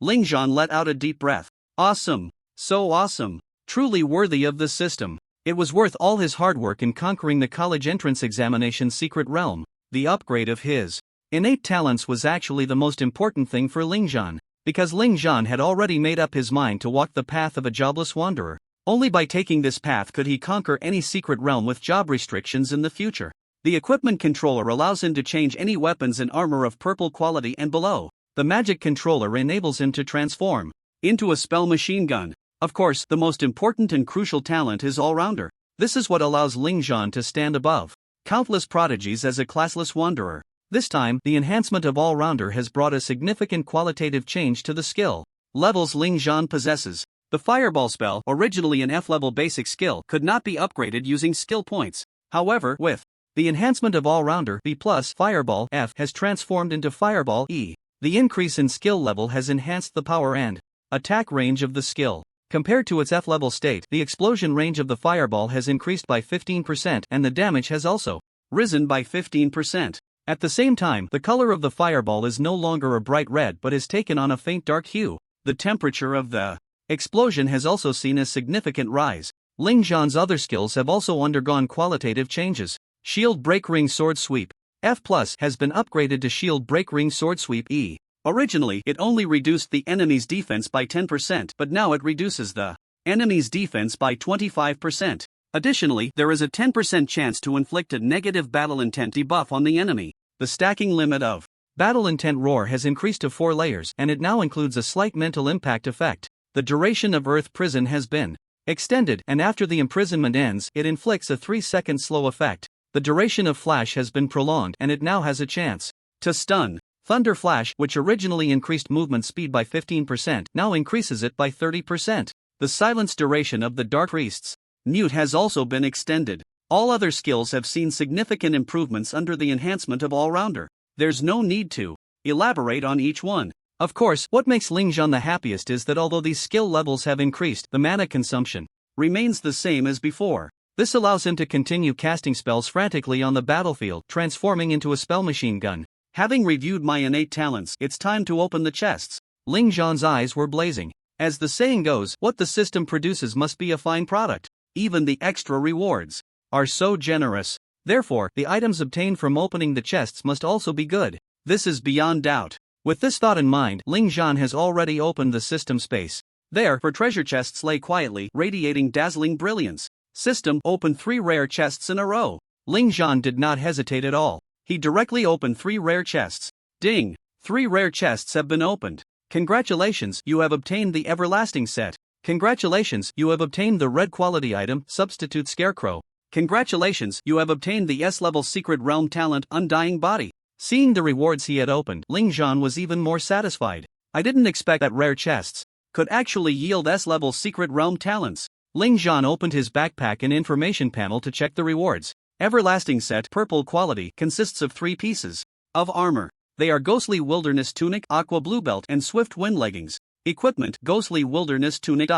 Ling Zhan let out a deep breath. Awesome. So awesome. Truly worthy of the system. It was worth all his hard work in conquering the college entrance examination's secret realm. The upgrade of his innate talents was actually the most important thing for Ling Zhan, because Ling Zhan had already made up his mind to walk the path of a jobless wanderer. Only by taking this path could he conquer any secret realm with job restrictions in the future. The equipment controller allows him to change any weapons and armor of purple quality and below. The magic controller enables him to transform into a spell machine gun. Of course, the most important and crucial talent is all-rounder. This is what allows Ling Zhan to stand above countless prodigies as a classless wanderer. This time, the enhancement of all-rounder has brought a significant qualitative change to the skill levels Ling Zhan possesses. The Fireball spell, originally an F-level basic skill, could not be upgraded using skill points. However, with the enhancement of all-rounder B+, Fireball F has transformed into Fireball E. The increase in skill level has enhanced the power and attack range of the skill. Compared to its F-level state, the explosion range of the fireball has increased by 15% and the damage has also risen by 15%. At the same time, the color of the fireball is no longer a bright red but has taken on a faint dark hue. The temperature of the explosion has also seen a significant rise. Ling Zhan's other skills have also undergone qualitative changes. Shield Break Ring Sword Sweep F+ has been upgraded to Shield Break Ring Sword Sweep E. Originally, it only reduced the enemy's defense by 10%, but now it reduces the enemy's defense by 25%. Additionally, there is a 10% chance to inflict a negative battle intent debuff on the enemy. The stacking limit of Battle Intent Roar has increased to 4 layers, and it now includes a slight mental impact effect. The duration of Earth Prison has been extended, and after the imprisonment ends, it inflicts a 3-second slow effect. The duration of Flash has been prolonged, and it now has a chance to stun. Thunder Flash, which originally increased movement speed by 15%, now increases it by 30%. The silence duration of the Dark Priest's Mute has also been extended. All other skills have seen significant improvements under the enhancement of All-Rounder. There's no need to elaborate on each one. Of course, what makes Ling Zhan the happiest is that although these skill levels have increased, the mana consumption remains the same as before. This allows him to continue casting spells frantically on the battlefield, transforming into a spell machine gun. Having reviewed my innate talents, it's time to open the chests. Ling Zhan's eyes were blazing. As the saying goes, what the system produces must be a fine product. Even the extra rewards are so generous. Therefore, the items obtained from opening the chests must also be good. This is beyond doubt. With this thought in mind, Ling Zhan has already opened the system space. There, for treasure chests lay quietly, radiating dazzling brilliance. System opened 3 rare chests in a row. Ling Zhan did not hesitate at all. He directly opened 3 rare chests. Ding! 3 rare chests have been opened. Congratulations, you have obtained the Everlasting set. Congratulations, you have obtained the red quality item, Substitute Scarecrow. Congratulations, you have obtained the S-level Secret Realm talent, Undying Body. Seeing the rewards he had opened, Ling Zhan was even more satisfied. I didn't expect that rare chests could actually yield S-level Secret Realm talents. Ling Zhan opened his backpack and information panel to check the rewards. Everlasting set, purple quality, consists of 3 pieces of armor. They are Ghostly Wilderness Tunic, Aqua Blue Belt, and Swift Wind Leggings. Equipment, Ghostly Wilderness Tunic.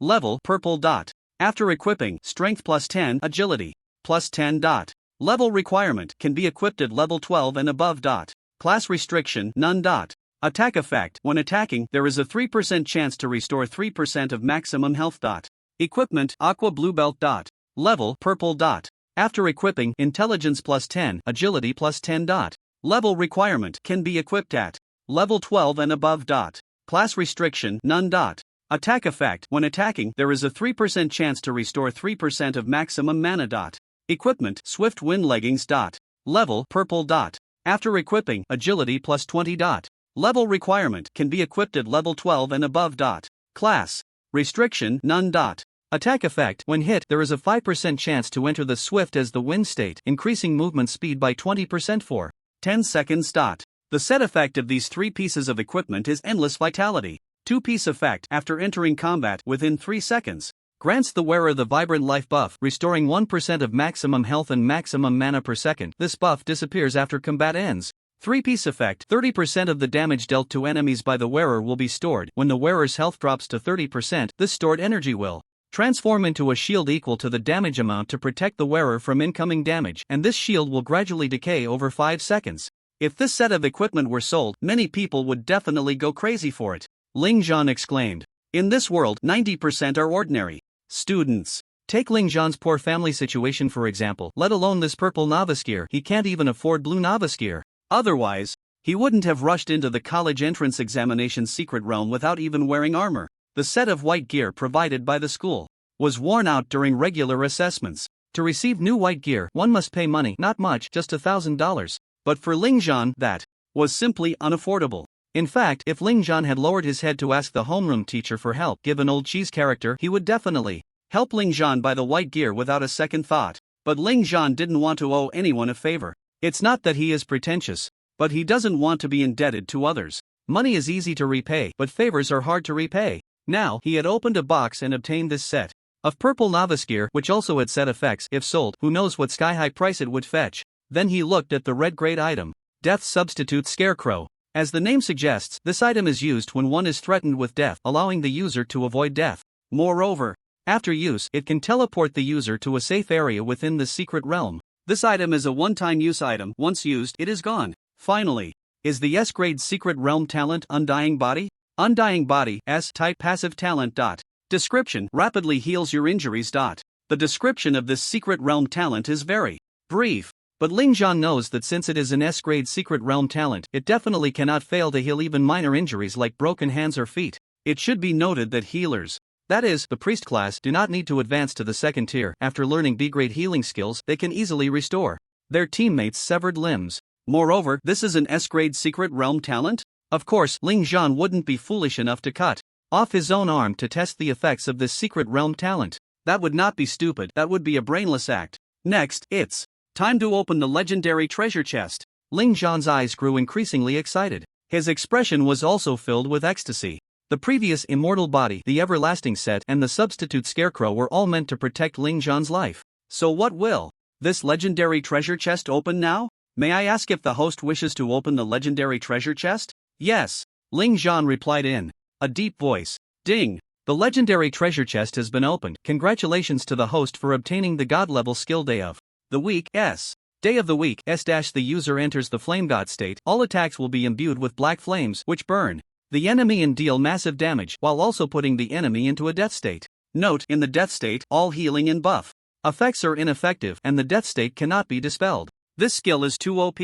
Level, purple. After equipping, Strength +10, Agility +10. Level requirement, can be equipped at level 12 and above. Class restriction, none. Attack effect, when attacking, there is a 3% chance to restore 3% of maximum health. Equipment, Aqua Blue Belt. Level, purple. After equipping, Intelligence +10, Agility +10. Level requirement, can be equipped at level 12 and above. Class restriction, none. Attack effect, when attacking, there is a 3% chance to restore 3% of maximum mana. Equipment, Swift Wind Leggings. Level, purple. After equipping, Agility +20. Level requirement, can be equipped at level 12 and above. Class restriction, none. Attack effect, when hit, there is a 5% chance to enter the Swift as the Wind state, increasing movement speed by 20% for 10 seconds. The set effect of these 3 pieces of equipment is Endless Vitality. Two-piece effect after entering combat within 3 seconds. Grants the wearer the vibrant life buff, restoring 1% of maximum health and maximum mana per second. This buff disappears after combat ends. Three-piece effect. 30% of the damage dealt to enemies by the wearer will be stored. When the wearer's health drops to 30%, this stored energy will transform into a shield equal to the damage amount to protect the wearer from incoming damage, and this shield will gradually decay over 5 seconds. If this set of equipment were sold, many people would definitely go crazy for it. Ling Zhan exclaimed. In this world, 90% are ordinary students. Take Ling Zhan's poor family situation for example, let alone this purple novice gear, he can't even afford blue novice gear. Otherwise, he wouldn't have rushed into the college entrance examination secret realm without even wearing armor. The set of white gear provided by the school was worn out during regular assessments. To receive new white gear, one must pay money, not much, just $1,000. But for Ling Zhan, that was simply unaffordable. In fact, if Ling Zhan had lowered his head to ask the homeroom teacher for help, given old cheese character, he would definitely help Ling Zhan buy the white gear without a second thought. But Ling Zhan didn't want to owe anyone a favor. It's not that he is pretentious, but he doesn't want to be indebted to others. Money is easy to repay, but favors are hard to repay. Now, he had opened a box and obtained this set of purple novice gear, which also had set effects. If sold, who knows what sky-high price it would fetch. Then he looked at the red grade item. Death Substitute Scarecrow. As the name suggests, this item is used when one is threatened with death, allowing the user to avoid death. Moreover, after use, it can teleport the user to a safe area within the secret realm. This item is a one-time use item. Once used, it is gone. Finally, is the S-grade secret realm talent Undying Body? Undying Body, S-type passive talent. Description: rapidly heals your injuries. The description of this secret realm talent is very brief. But Ling Zhan knows that since it is an S-grade secret realm talent, it definitely cannot fail to heal even minor injuries like broken hands or feet. It should be noted that healers, that is, the priest class, do not need to advance to the second tier. After learning B-grade healing skills, they can easily restore their teammates' severed limbs. Moreover, this is an S-grade secret realm talent? Of course, Ling Zhan wouldn't be foolish enough to cut off his own arm to test the effects of this secret realm talent. That would not be stupid, that would be a brainless act. Next, it's time to open the legendary treasure chest. Ling Zhan's eyes grew increasingly excited. His expression was also filled with ecstasy. The previous immortal body, the everlasting set, and the substitute scarecrow were all meant to protect Ling Zhan's life. So what will this legendary treasure chest open now? May I ask if the host wishes to open the legendary treasure chest? Yes, Ling Zhan replied in a deep voice. Ding! The legendary treasure chest has been opened. Congratulations to the host for obtaining the god-level skill Day of the Week S. Day of the Week S- the user enters the flame god state. All attacks will be imbued with black flames, which burn the enemy and deal massive damage, while also putting the enemy into a death state. Note, in the death state, all healing and buff effects are ineffective, and the death state cannot be dispelled. This skill is too OP.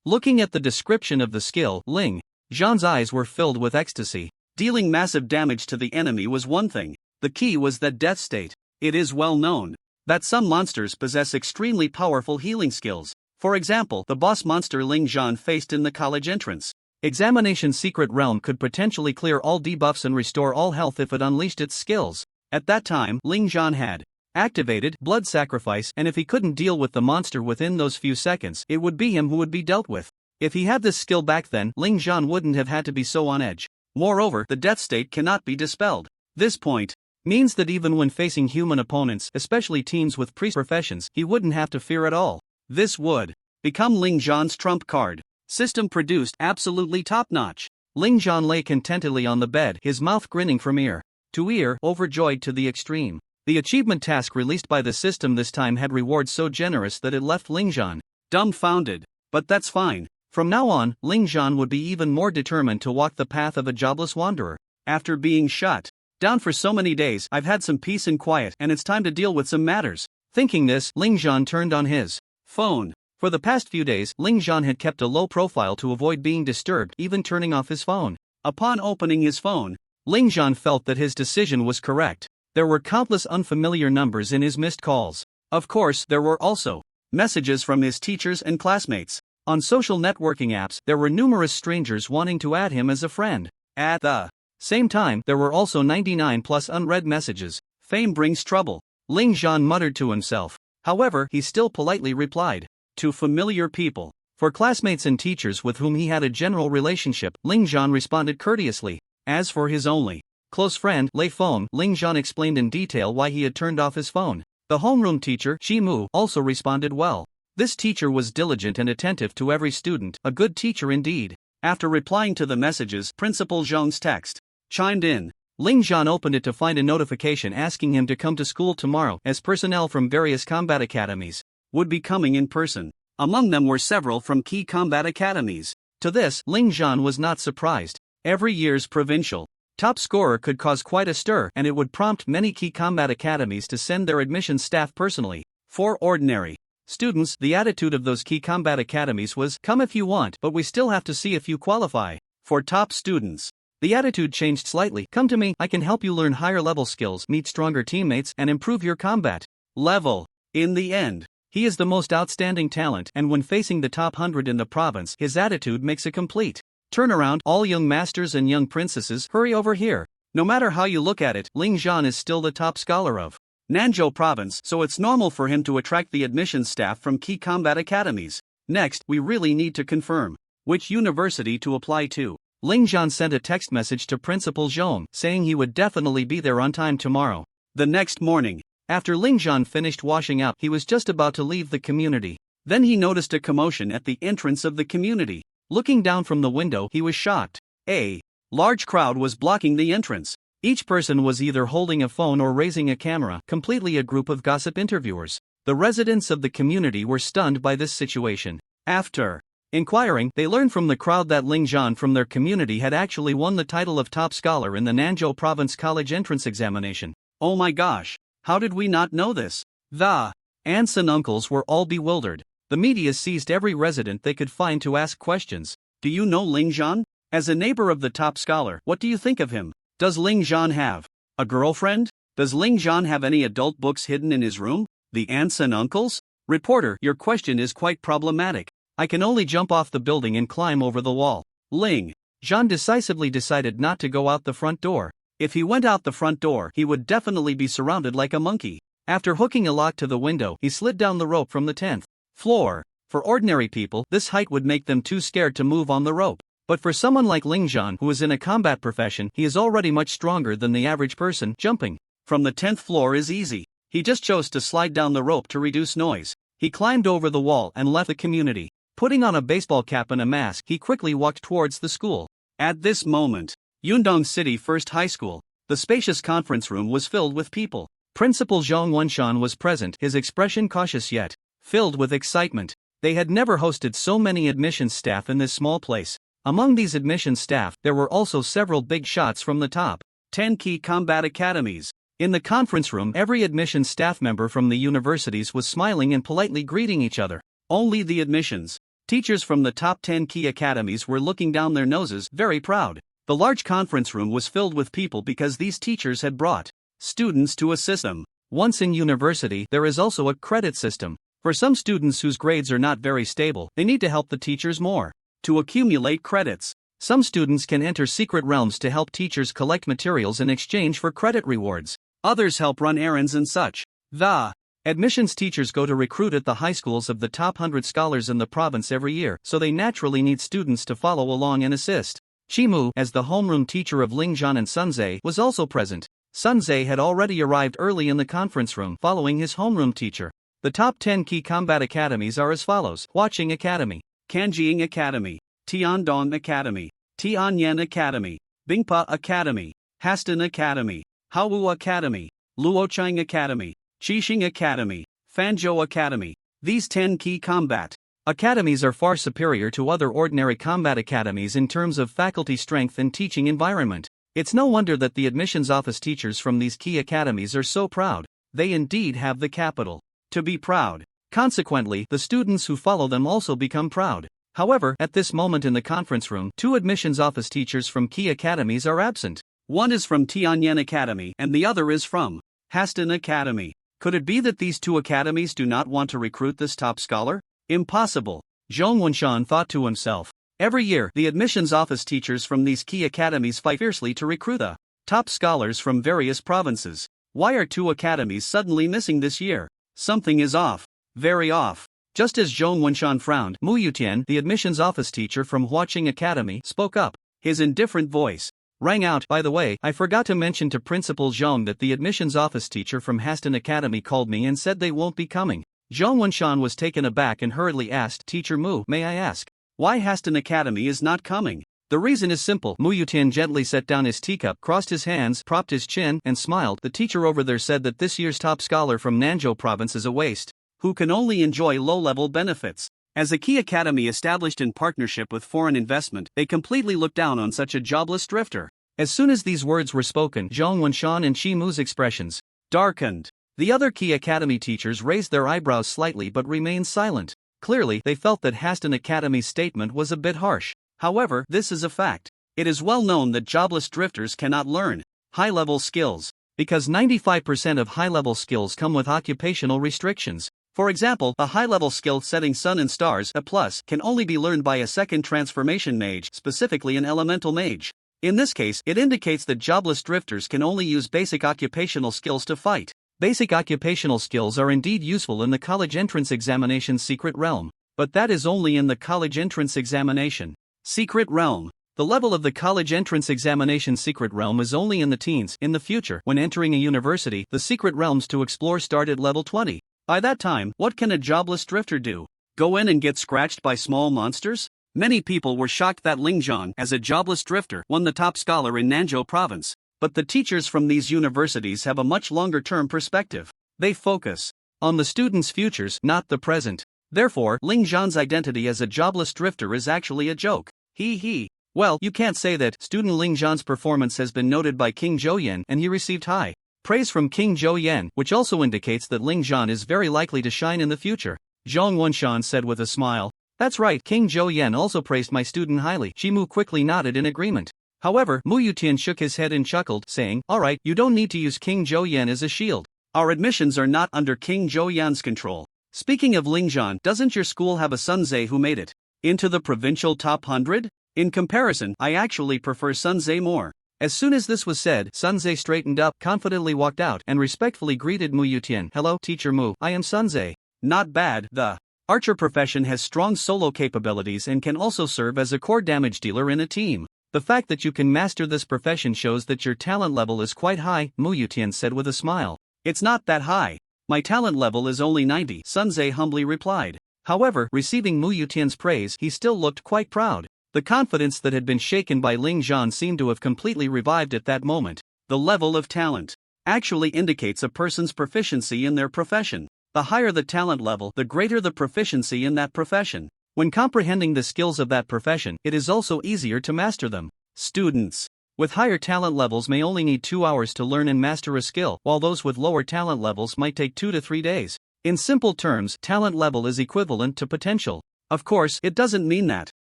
Looking at the description of the skill, Ling Zhan's eyes were filled with ecstasy. Dealing massive damage to the enemy was one thing. The key was that death state. It is well known that some monsters possess extremely powerful healing skills. For example, the boss monster Ling Zhan faced in the college entrance examination secret realm could potentially clear all debuffs and restore all health if it unleashed its skills. At that time, Ling Zhan had activated blood sacrifice, and if he couldn't deal with the monster within those few seconds, it would be him who would be dealt with. If he had this skill back then, Ling Zhan wouldn't have had to be so on edge. Moreover, the death state cannot be dispelled. This point means that even when facing human opponents, especially teams with priest professions, he wouldn't have to fear at all. This would become Ling Zhan's trump card. System produced absolutely top-notch. Ling Zhan lay contentedly on the bed, his mouth grinning from ear to ear, overjoyed to the extreme. The achievement task released by the system this time had rewards so generous that it left Ling Zhan dumbfounded. But that's fine. From now on, Ling Zhan would be even more determined to walk the path of a jobless wanderer. After being shut down for so many days, I've had some peace and quiet, and it's time to deal with some matters. Thinking this, Ling Zhan turned on his phone. For the past few days, Ling Zhan had kept a low profile to avoid being disturbed, even turning off his phone. Upon opening his phone, Ling Zhan felt that his decision was correct. There were countless unfamiliar numbers in his missed calls. Of course, there were also messages from his teachers and classmates. On social networking apps, there were numerous strangers wanting to add him as a friend. At the same time, there were also 99 plus unread messages. Fame brings trouble, Ling Zhan muttered to himself. However, he still politely replied to familiar people. For classmates and teachers with whom he had a general relationship, Ling Zhan responded courteously. As for his only close friend, Lei Feng, Ling Zhan explained in detail why he had turned off his phone. The homeroom teacher, Shi Mu, also responded well. This teacher was diligent and attentive to every student, a good teacher indeed. After replying to the messages, Principal Zhong's text chimed in. Ling Zhan opened it to find a notification asking him to come to school tomorrow, as personnel from various combat academies would be coming in person. Among them were several from key combat academies. To this, Ling Zhan was not surprised. Every year's provincial top scorer could cause quite a stir, and it would prompt many key combat academies to send their admissions staff personally. For ordinary students, the attitude of those key combat academies was, come if you want, but we still have to see if you qualify. For top students, the attitude changed slightly. Come to me, I can help you learn higher level skills, meet stronger teammates, and improve your combat level. In the end, he is the most outstanding talent, and when facing the top 100 in the province, his attitude makes a complete turnaround. All young masters and young princesses, hurry over here. No matter how you look at it, Ling Zhan is still the top scholar of Nanzhou province, so it's normal for him to attract the admissions staff from key combat academies. Next, we really need to confirm which university to apply to. Ling Zhan sent a text message to Principal Zhong, saying he would definitely be there on time tomorrow. The next morning, after Ling Zhan finished washing up, he was just about to leave the community. Then he noticed a commotion at the entrance of the community. Looking down from the window, he was shocked. A large crowd was blocking the entrance. Each person was either holding a phone or raising a camera, completely a group of gossip interviewers. The residents of the community were stunned by this situation. After inquiring, they learned from the crowd that Ling Zhan from their community had actually won the title of top scholar in the Nanzhou Province College entrance examination. Oh my gosh, how did we not know this? The aunts and uncles were all bewildered. The media seized every resident they could find to ask questions. Do you know Ling Zhan? As a neighbor of the top scholar, what do you think of him? Does Ling Zhan have a girlfriend? Does Ling Zhan have any adult books hidden in his room? The aunts and uncles? Reporter, your question is quite problematic. I can only jump off the building and climb over the wall. Ling Zhan decisively decided not to go out the front door. If he went out the front door, he would definitely be surrounded like a monkey. After hooking a lock to the window, he slid down the rope from the 10th floor. For ordinary people, this height would make them too scared to move on the rope. But for someone like Ling Zhan, who is in a combat profession, he is already much stronger than the average person. Jumping from the 10th floor is easy. He just chose to slide down the rope to reduce noise. He climbed over the wall and left the community. Putting on a baseball cap and a mask, he quickly walked towards the school. At this moment, Yundong City First High School, the spacious conference room was filled with people. Principal Zhong Wenshan was present, his expression cautious yet filled with excitement. They had never hosted so many admissions staff in this small place. Among these admissions staff, there were also several big shots from the top 10 key combat academies. In the conference room, every admissions staff member from the universities was smiling and politely greeting each other. Only the admissions teachers from the top 10 key academies were looking down their noses, very proud. The large conference room was filled with people because these teachers had brought students to assist them. Once in university, there is also a credit system. For some students whose grades are not very stable, they need to help the teachers more to accumulate credits. Some students can enter secret realms to help teachers collect materials in exchange for credit rewards. Others help run errands and such. The admissions teachers go to recruit at the high schools of the top 100 scholars in the province every year, so they naturally need students to follow along and assist. Shimu, as the homeroom teacher of Ling Zhan and Sunze, was also present. Sunze had already arrived early in the conference room, following his homeroom teacher. The top 10 key combat academies are as follows: Huaqing Academy, Kanjiing Academy, Tiandong Academy, Tianyan Academy, Bingpa Academy, Haston Academy, Haowu Academy, Luochang Academy, Qixing Academy, Fanzhou Academy. These 10 key combat academies are far superior to other ordinary combat academies in terms of faculty strength and teaching environment. It's no wonder that the admissions office teachers from these key academies are so proud. They indeed have the capital to be proud. Consequently, the students who follow them also become proud. However, at this moment in the conference room, 2 admissions office teachers from key academies are absent. One is from Tianyan Academy and the other is from Haston Academy. Could it be that these 2 academies do not want to recruit this top scholar? Impossible, Zhong Wenshan thought to himself. Every year, the admissions office teachers from these key academies fight fiercely to recruit the top scholars from various provinces. Why are 2 academies suddenly missing this year? Something is off. Very off. Just as Zhong Wenshan frowned, Mu Yutian, the admissions office teacher from Huaqing Academy, spoke up. His indifferent voice Rang out. By the way, I forgot to mention to Principal Zhang that the admissions office teacher from Haston Academy called me and said they won't be coming. Zhang Wenshan was taken aback and hurriedly asked, Teacher Mu, may I ask why Haston Academy is not coming? The reason is simple. Mu Yutian gently set down his teacup, crossed his hands, propped his chin, and smiled. The teacher over there said that this year's top scholar from Nanzhou province is a waste, who can only enjoy low-level benefits. As a key academy established in partnership with foreign investment, they completely look down on such a jobless drifter. As soon as these words were spoken, Zhang Wenshan and Shi Mu's expressions darkened. The other key academy teachers raised their eyebrows slightly but remained silent. Clearly, they felt that Haston Academy's statement was a bit harsh. However, this is a fact. It is well known that jobless drifters cannot learn high-level skills, because 95% of high-level skills come with occupational restrictions. For example, a high-level skill setting sun and stars A+, can only be learned by a second transformation mage, specifically an elemental mage. In this case, it indicates that jobless drifters can only use basic occupational skills to fight. Basic occupational skills are indeed useful in the college entrance examination's secret realm, but that is only in the college entrance examination secret realm. The level of the college entrance examination secret realm is only in the teens. In the future, when entering a university, the secret realms to explore start at level 20. By that time, what can a jobless drifter do? Go in and get scratched by small monsters? Many people were shocked that Ling Zhang, as a jobless drifter, won the top scholar in Nanzhou province. But the teachers from these universities have a much longer-term perspective. They focus on the students' futures, not the present. Therefore, Ling Zhang's identity as a jobless drifter is actually a joke. He. Well, you can't say that. Student Ling Zhang's performance has been noted by King Zhou and he received high praise from King Zhou, which also indicates that Ling Zhang is very likely to shine in the future. Zhang Wenshan said with a smile. That's right, King Zhou also praised my student highly. Shi Mu quickly nodded in agreement. However, Mu Yutian shook his head and chuckled, saying, Alright, you don't need to use King Zhou as a shield. Our admissions are not under King Zhou control. Speaking of Ling Zhang, doesn't your school have a Sunze who made it into the provincial top 100? In comparison, I actually prefer Sunze more. As soon as this was said, Sunze straightened up, confidently walked out, and respectfully greeted Mu Yutian. Hello, Teacher Mu, I am Sunze. Not bad. The archer profession has strong solo capabilities and can also serve as a core damage dealer in a team. The fact that you can master this profession shows that your talent level is quite high, Mu Yutian said with a smile. It's not that high. My talent level is only 90, Sunze humbly replied. However, receiving Mu Yutian's praise, he still looked quite proud. The confidence that had been shaken by Ling Zhang seemed to have completely revived at that moment. The level of talent actually indicates a person's proficiency in their profession. The higher the talent level, the greater the proficiency in that profession. When comprehending the skills of that profession, it is also easier to master them. Students with higher talent levels may only need 2 hours to learn and master a skill, while those with lower talent levels might take 2 to 3 days. In simple terms, talent level is equivalent to potential. Of course, it doesn't mean that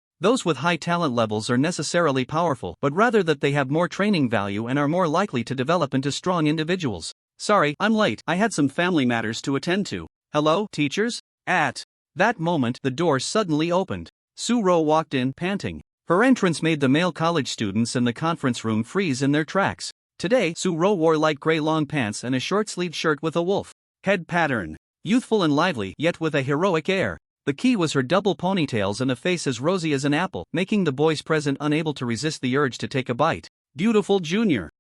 those with high talent levels are necessarily powerful, but rather that they have more training value and are more likely to develop into strong individuals. Sorry, I'm late. I had some family matters to attend to. Hello, teachers? At that moment, the door suddenly opened. Su Ro walked in, panting. Her entrance made the male college students in the conference room freeze in their tracks. Today, Su Ro wore light gray long pants and a short-sleeved shirt with a wolf head pattern. Youthful and lively, yet with a heroic air. The key was her double ponytails and a face as rosy as an apple, making the boys present unable to resist the urge to take a bite. Beautiful Junior.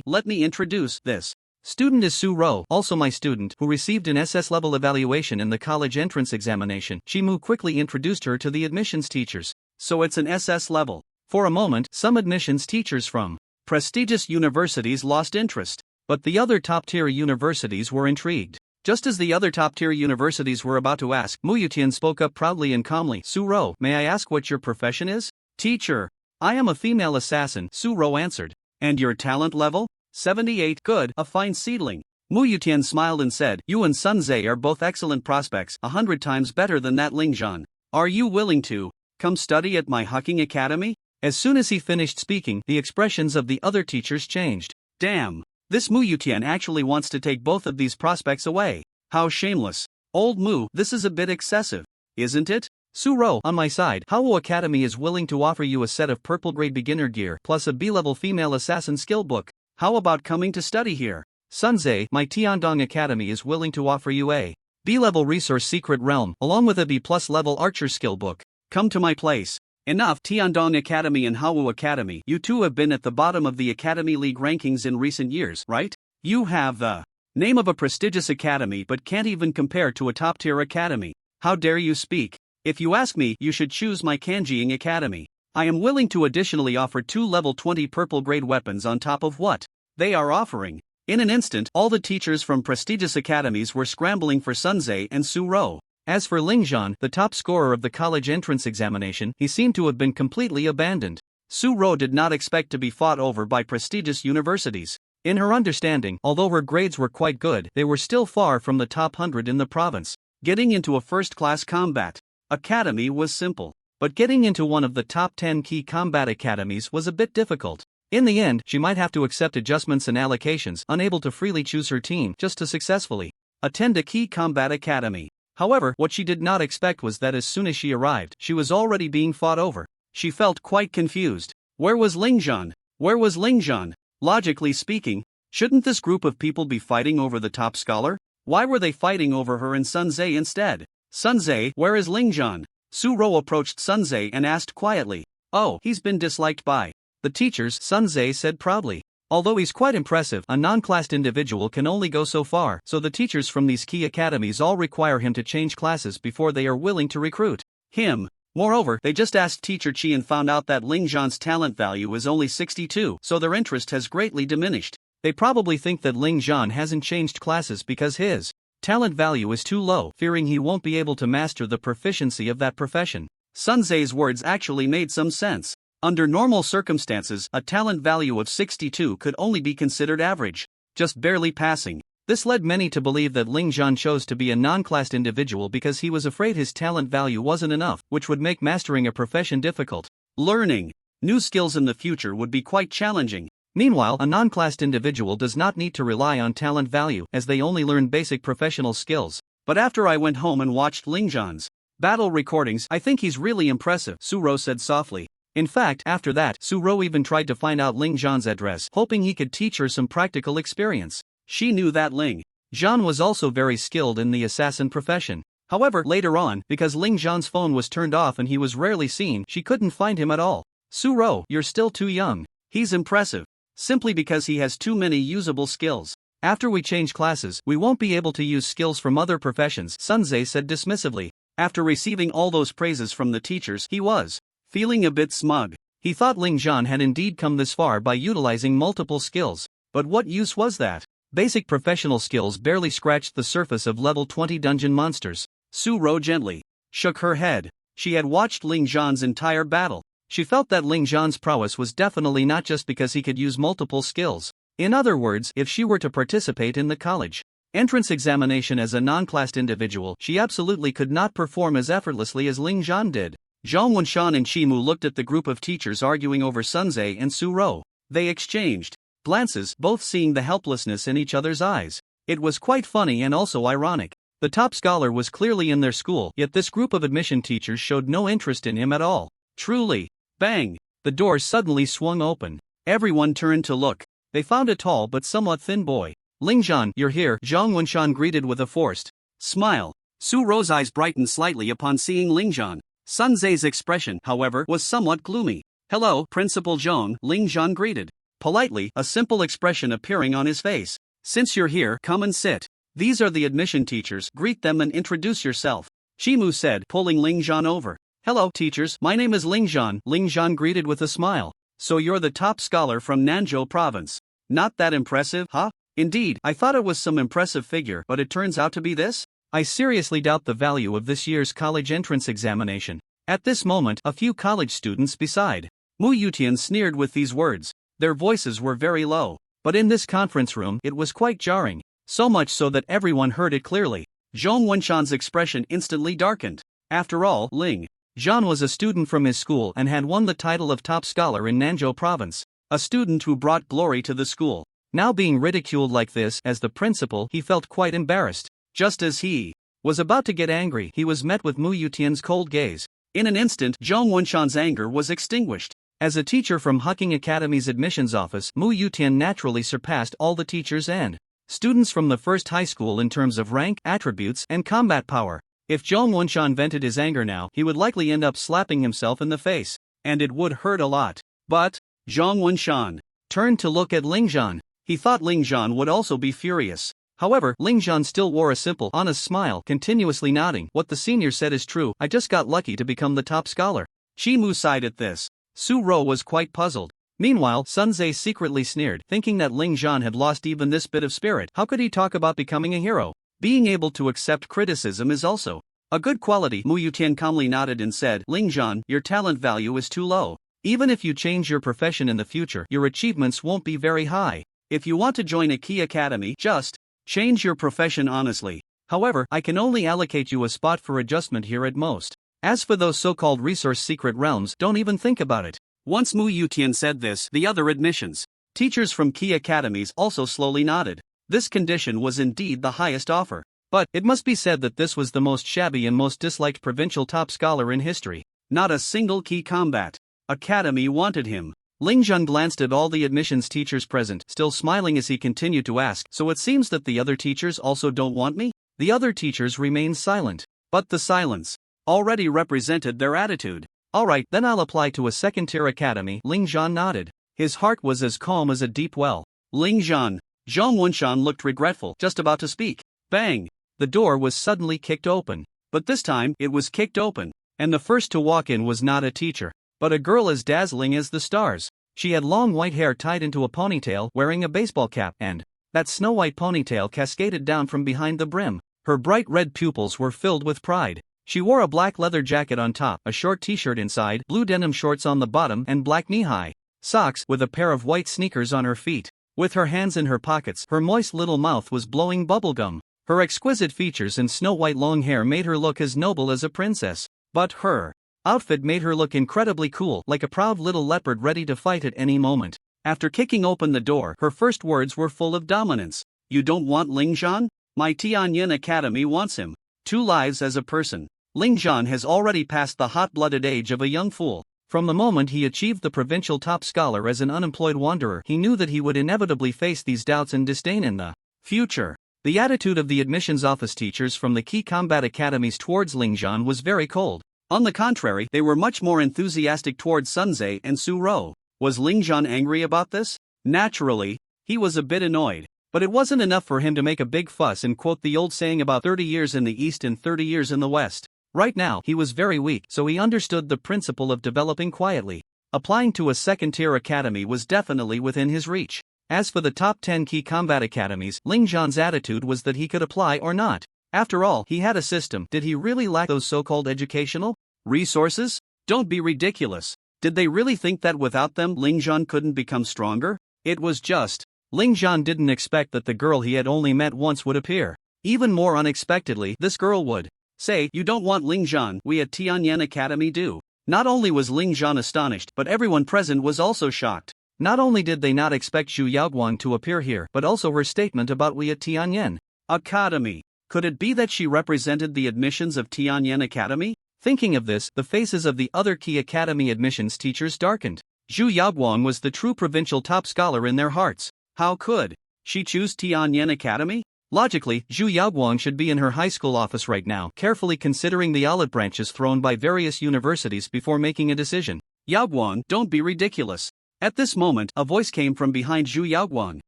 Let me introduce this student is Su Ro, also my student, who received an SS level evaluation in the college entrance examination. Shi Mu quickly introduced her to the admissions teachers. So it's an SS level. For a moment, some admissions teachers from prestigious universities lost interest, but the other top-tier universities were intrigued. Just as the other top-tier universities were about to ask, Mu Yutian spoke up proudly and calmly. Su Ro, may I ask what your profession is? Teacher. I am a female assassin, Su Ro answered. And your talent level? 78. Good, a fine seedling. Mu Yutian smiled and said, You and Sunze are both excellent prospects, 100 times better than that Ling Zhang. Are you willing to come study at my hacking academy? As soon as he finished speaking, the expressions of the other teachers changed. Damn. This Mu Yutian actually wants to take both of these prospects away. How shameless. Old Mu, this is a bit excessive, isn't it? Su Ro, on my side, Hao Academy is willing to offer you a set of purple grade beginner gear plus a B-level female assassin skill book. How about coming to study here? Sunze, my Tiandong Academy is willing to offer you a B-level resource secret realm along with a B+ level archer skill book. Come to my place Enough. Tiandong Academy and Hawu Academy, you two have been at the bottom of the Academy League rankings in recent years, right? You have the name of a prestigious academy but can't even compare to a top-tier academy. How dare you speak? If you ask me, you should choose my Kanjiing Academy. I am willing to additionally offer 2 level 20 purple grade weapons on top of what they are offering. In an instant, all the teachers from prestigious academies were scrambling for Sunze and Su-ro. As for Lingzhan, the top scorer of the college entrance examination, he seemed to have been completely abandoned. Su-ro did not expect to be fought over by prestigious universities. In her understanding, although her grades were quite good, they were still far from the top 100 in the province. Getting into a first-class combat academy was simple, but getting into one of the top 10 key combat academies was a bit difficult. In the end, she might have to accept adjustments and allocations, unable to freely choose her team just to successfully attend a key combat academy. However, what she did not expect was that as soon as she arrived, she was already being fought over. She felt quite confused. Where was Lingzhan? Where was Lingzhan? Logically speaking, shouldn't this group of people be fighting over the top scholar? Why were they fighting over her and Sunze instead? Sunze, where is Lingzhan? Su-ro approached Sunze and asked quietly. Oh, he's been disliked by the teachers, Sunze said proudly. Although he's quite impressive, a non-classed individual can only go so far, so the teachers from these key academies all require him to change classes before they are willing to recruit him. Moreover, they just asked Teacher Chi and found out that Lingzhan's talent value is only 62, so their interest has greatly diminished. They probably think that Lingzhan hasn't changed classes because his talent value is too low, fearing he won't be able to master the proficiency of that profession. Sunze's words actually made some sense. Under normal circumstances, a talent value of 62 could only be considered average, just barely passing. This led many to believe that Lingzhan chose to be a non-classed individual because he was afraid his talent value wasn't enough, which would make mastering a profession difficult. Learning new skills in the future would be quite challenging. Meanwhile, a non-classed individual does not need to rely on talent value, as they only learn basic professional skills. But after I went home and watched Lingzhan's battle recordings, I think he's really impressive, Su-ro said softly. In fact, after that, Su-ro even tried to find out Lingzhan's address, hoping he could teach her some practical experience. She knew that Lingzhan was also very skilled in the assassin profession. However, later on, because Lingzhan's phone was turned off and he was rarely seen, she couldn't find him at all. Su-ro, you're still too young. He's impressive. Simply because he has too many usable skills. After we change classes, we won't be able to use skills from other professions, Sunze said dismissively. After receiving all those praises from the teachers, he was feeling a bit smug. He thought Lingzhan had indeed come this far by utilizing multiple skills. But what use was that? Basic professional skills barely scratched the surface of level 20 dungeon monsters. Su-ro gently shook her head. She had watched Lingzhan's entire battle. She felt that Lingzhan's prowess was definitely not just because he could use multiple skills. In other words, if she were to participate in the college entrance examination as a non-classed individual, she absolutely could not perform as effortlessly as Lingzhan did. Zhang Wenshan and Chimu looked at the group of teachers arguing over Sunze and Su-ro. They exchanged glances, both seeing the helplessness in each other's eyes. It was quite funny and also ironic. The top scholar was clearly in their school, yet this group of admission teachers showed no interest in him at all. Truly. Bang! The doors suddenly swung open. Everyone turned to look. They found a tall but somewhat thin boy. Lingzhan, you're here, Zhang Wenshan greeted with a forced smile. Su-ro's eyes brightened slightly upon seeing Lingzhan. Sunze's expression, however, was somewhat gloomy. Hello, Principal Zhang, Lingzhan greeted. Politely, a simple expression appearing on his face. Since you're here, come and sit. These are the admission teachers, greet them and introduce yourself. Chimu said, pulling Lingzhan over. Hello, teachers, my name is Lingzhan, Lingzhan greeted with a smile. So you're the top scholar from Nanzhou province. Not that impressive, huh? Indeed, I thought it was some impressive figure, but it turns out to be this? I seriously doubt the value of this year's college entrance examination. At this moment, a few college students beside Mu Yutian sneered with these words. Their voices were very low, but in this conference room, it was quite jarring. So much so that everyone heard it clearly. Zhong Wenshan's expression instantly darkened. After all, Lingzhan was a student from his school and had won the title of top scholar in Nanzhou province. A student who brought glory to the school. Now being ridiculed like this as the principal, he felt quite embarrassed. Just as he was about to get angry, he was met with Mu Yutian's cold gaze. In an instant, Zhong Wenshan's anger was extinguished. As a teacher from Hucking Academy's admissions office, Mu Yutian naturally surpassed all the teachers and students from the first high school in terms of rank, attributes, and combat power. If Zhong Wunshan vented his anger now, he would likely end up slapping himself in the face. And it would hurt a lot. But Zhong Wunshan turned to look at Lingzhan. He thought Lingzhan would also be furious. However, Lingzhan still wore a simple, honest smile, continuously nodding. What the senior said is true, I just got lucky to become the top scholar. Shimu sighed at this. Su Ro was quite puzzled. Meanwhile, Sunze secretly sneered, thinking that Lingzhan had lost even this bit of spirit. How could he talk about becoming a hero? Being able to accept criticism is also a good quality. Mu Yutian calmly nodded and said, Lingzhan, your talent value is too low. Even if you change your profession in the future, your achievements won't be very high. If you want to join a key academy, just change your profession honestly. However, I can only allocate you a spot for adjustment here at most. As for those so-called resource secret realms, don't even think about it. Once Mu Yutian said this, the other admissions teachers from key academies also slowly nodded. This condition was indeed the highest offer. But it must be said that this was the most shabby and most disliked provincial top scholar in history. Not a single key combat academy wanted him. Lingzhan glanced at all the admissions teachers present, still smiling as he continued to ask, so it seems that the other teachers also don't want me? The other teachers remained silent. But the silence already represented their attitude. Alright, then I'll apply to a second-tier academy. Lingzhan nodded. His heart was as calm as a deep well. Lingzhan. Zhong Wunshan looked regretful, just about to speak. Bang! The door was suddenly kicked open. But this time, it was kicked open. And the first to walk in was not a teacher, but a girl as dazzling as the stars. She had long white hair tied into a ponytail, wearing a baseball cap, and that snow-white ponytail cascaded down from behind the brim. Her bright red pupils were filled with pride. She wore a black leather jacket on top, a short t-shirt inside, blue denim shorts on the bottom, and black knee-high socks, with a pair of white sneakers on her feet. With her hands in her pockets, her moist little mouth was blowing bubblegum. Her exquisite features and snow-white long hair made her look as noble as a princess. But her outfit made her look incredibly cool, like a proud little leopard ready to fight at any moment. After kicking open the door, her first words were full of dominance. You don't want Lingzhan? My Tianyin Academy wants him. 2 lives as a person. Lingzhan has already passed the hot-blooded age of a young fool. From the moment he achieved the provincial top scholar as an unemployed wanderer, he knew that he would inevitably face these doubts and disdain in the future. The attitude of the admissions office teachers from the key combat academies towards Lingzhan was very cold. On the contrary, they were much more enthusiastic towards Sunze and Su Ro. Was Lingzhan angry about this? Naturally, he was a bit annoyed. But it wasn't enough for him to make a big fuss and quote the old saying about 30 years in the East and 30 years in the West. Right now, he was very weak, so he understood the principle of developing quietly. Applying to a second-tier academy was definitely within his reach. As for the top 10 key combat academies, Lingzhan's attitude was that he could apply or not. After all, he had a system. Did he really lack those so-called educational resources? Don't be ridiculous. Did they really think that without them, Lingzhan couldn't become stronger? It was just Lingzhan didn't expect that the girl he had only met once would appear. Even more unexpectedly, this girl would say, you don't want Lingzhan, we at Tianyin Academy do. Not only was Lingzhan astonished, but everyone present was also shocked. Not only did they not expect Zhu Yaoguang to appear here, but also her statement about we at Tianyin Academy. Could it be that she represented the admissions of Tianyin Academy? Thinking of this, the faces of the other key academy admissions teachers darkened. Zhu Yaoguang was the true provincial top scholar in their hearts. How could she choose Tianyin Academy? Logically, Zhu Yaoguang should be in her high school office right now, carefully considering the olive branches thrown by various universities before making a decision. Yaoguang, don't be ridiculous. At this moment, a voice came from behind Zhu Yaoguang.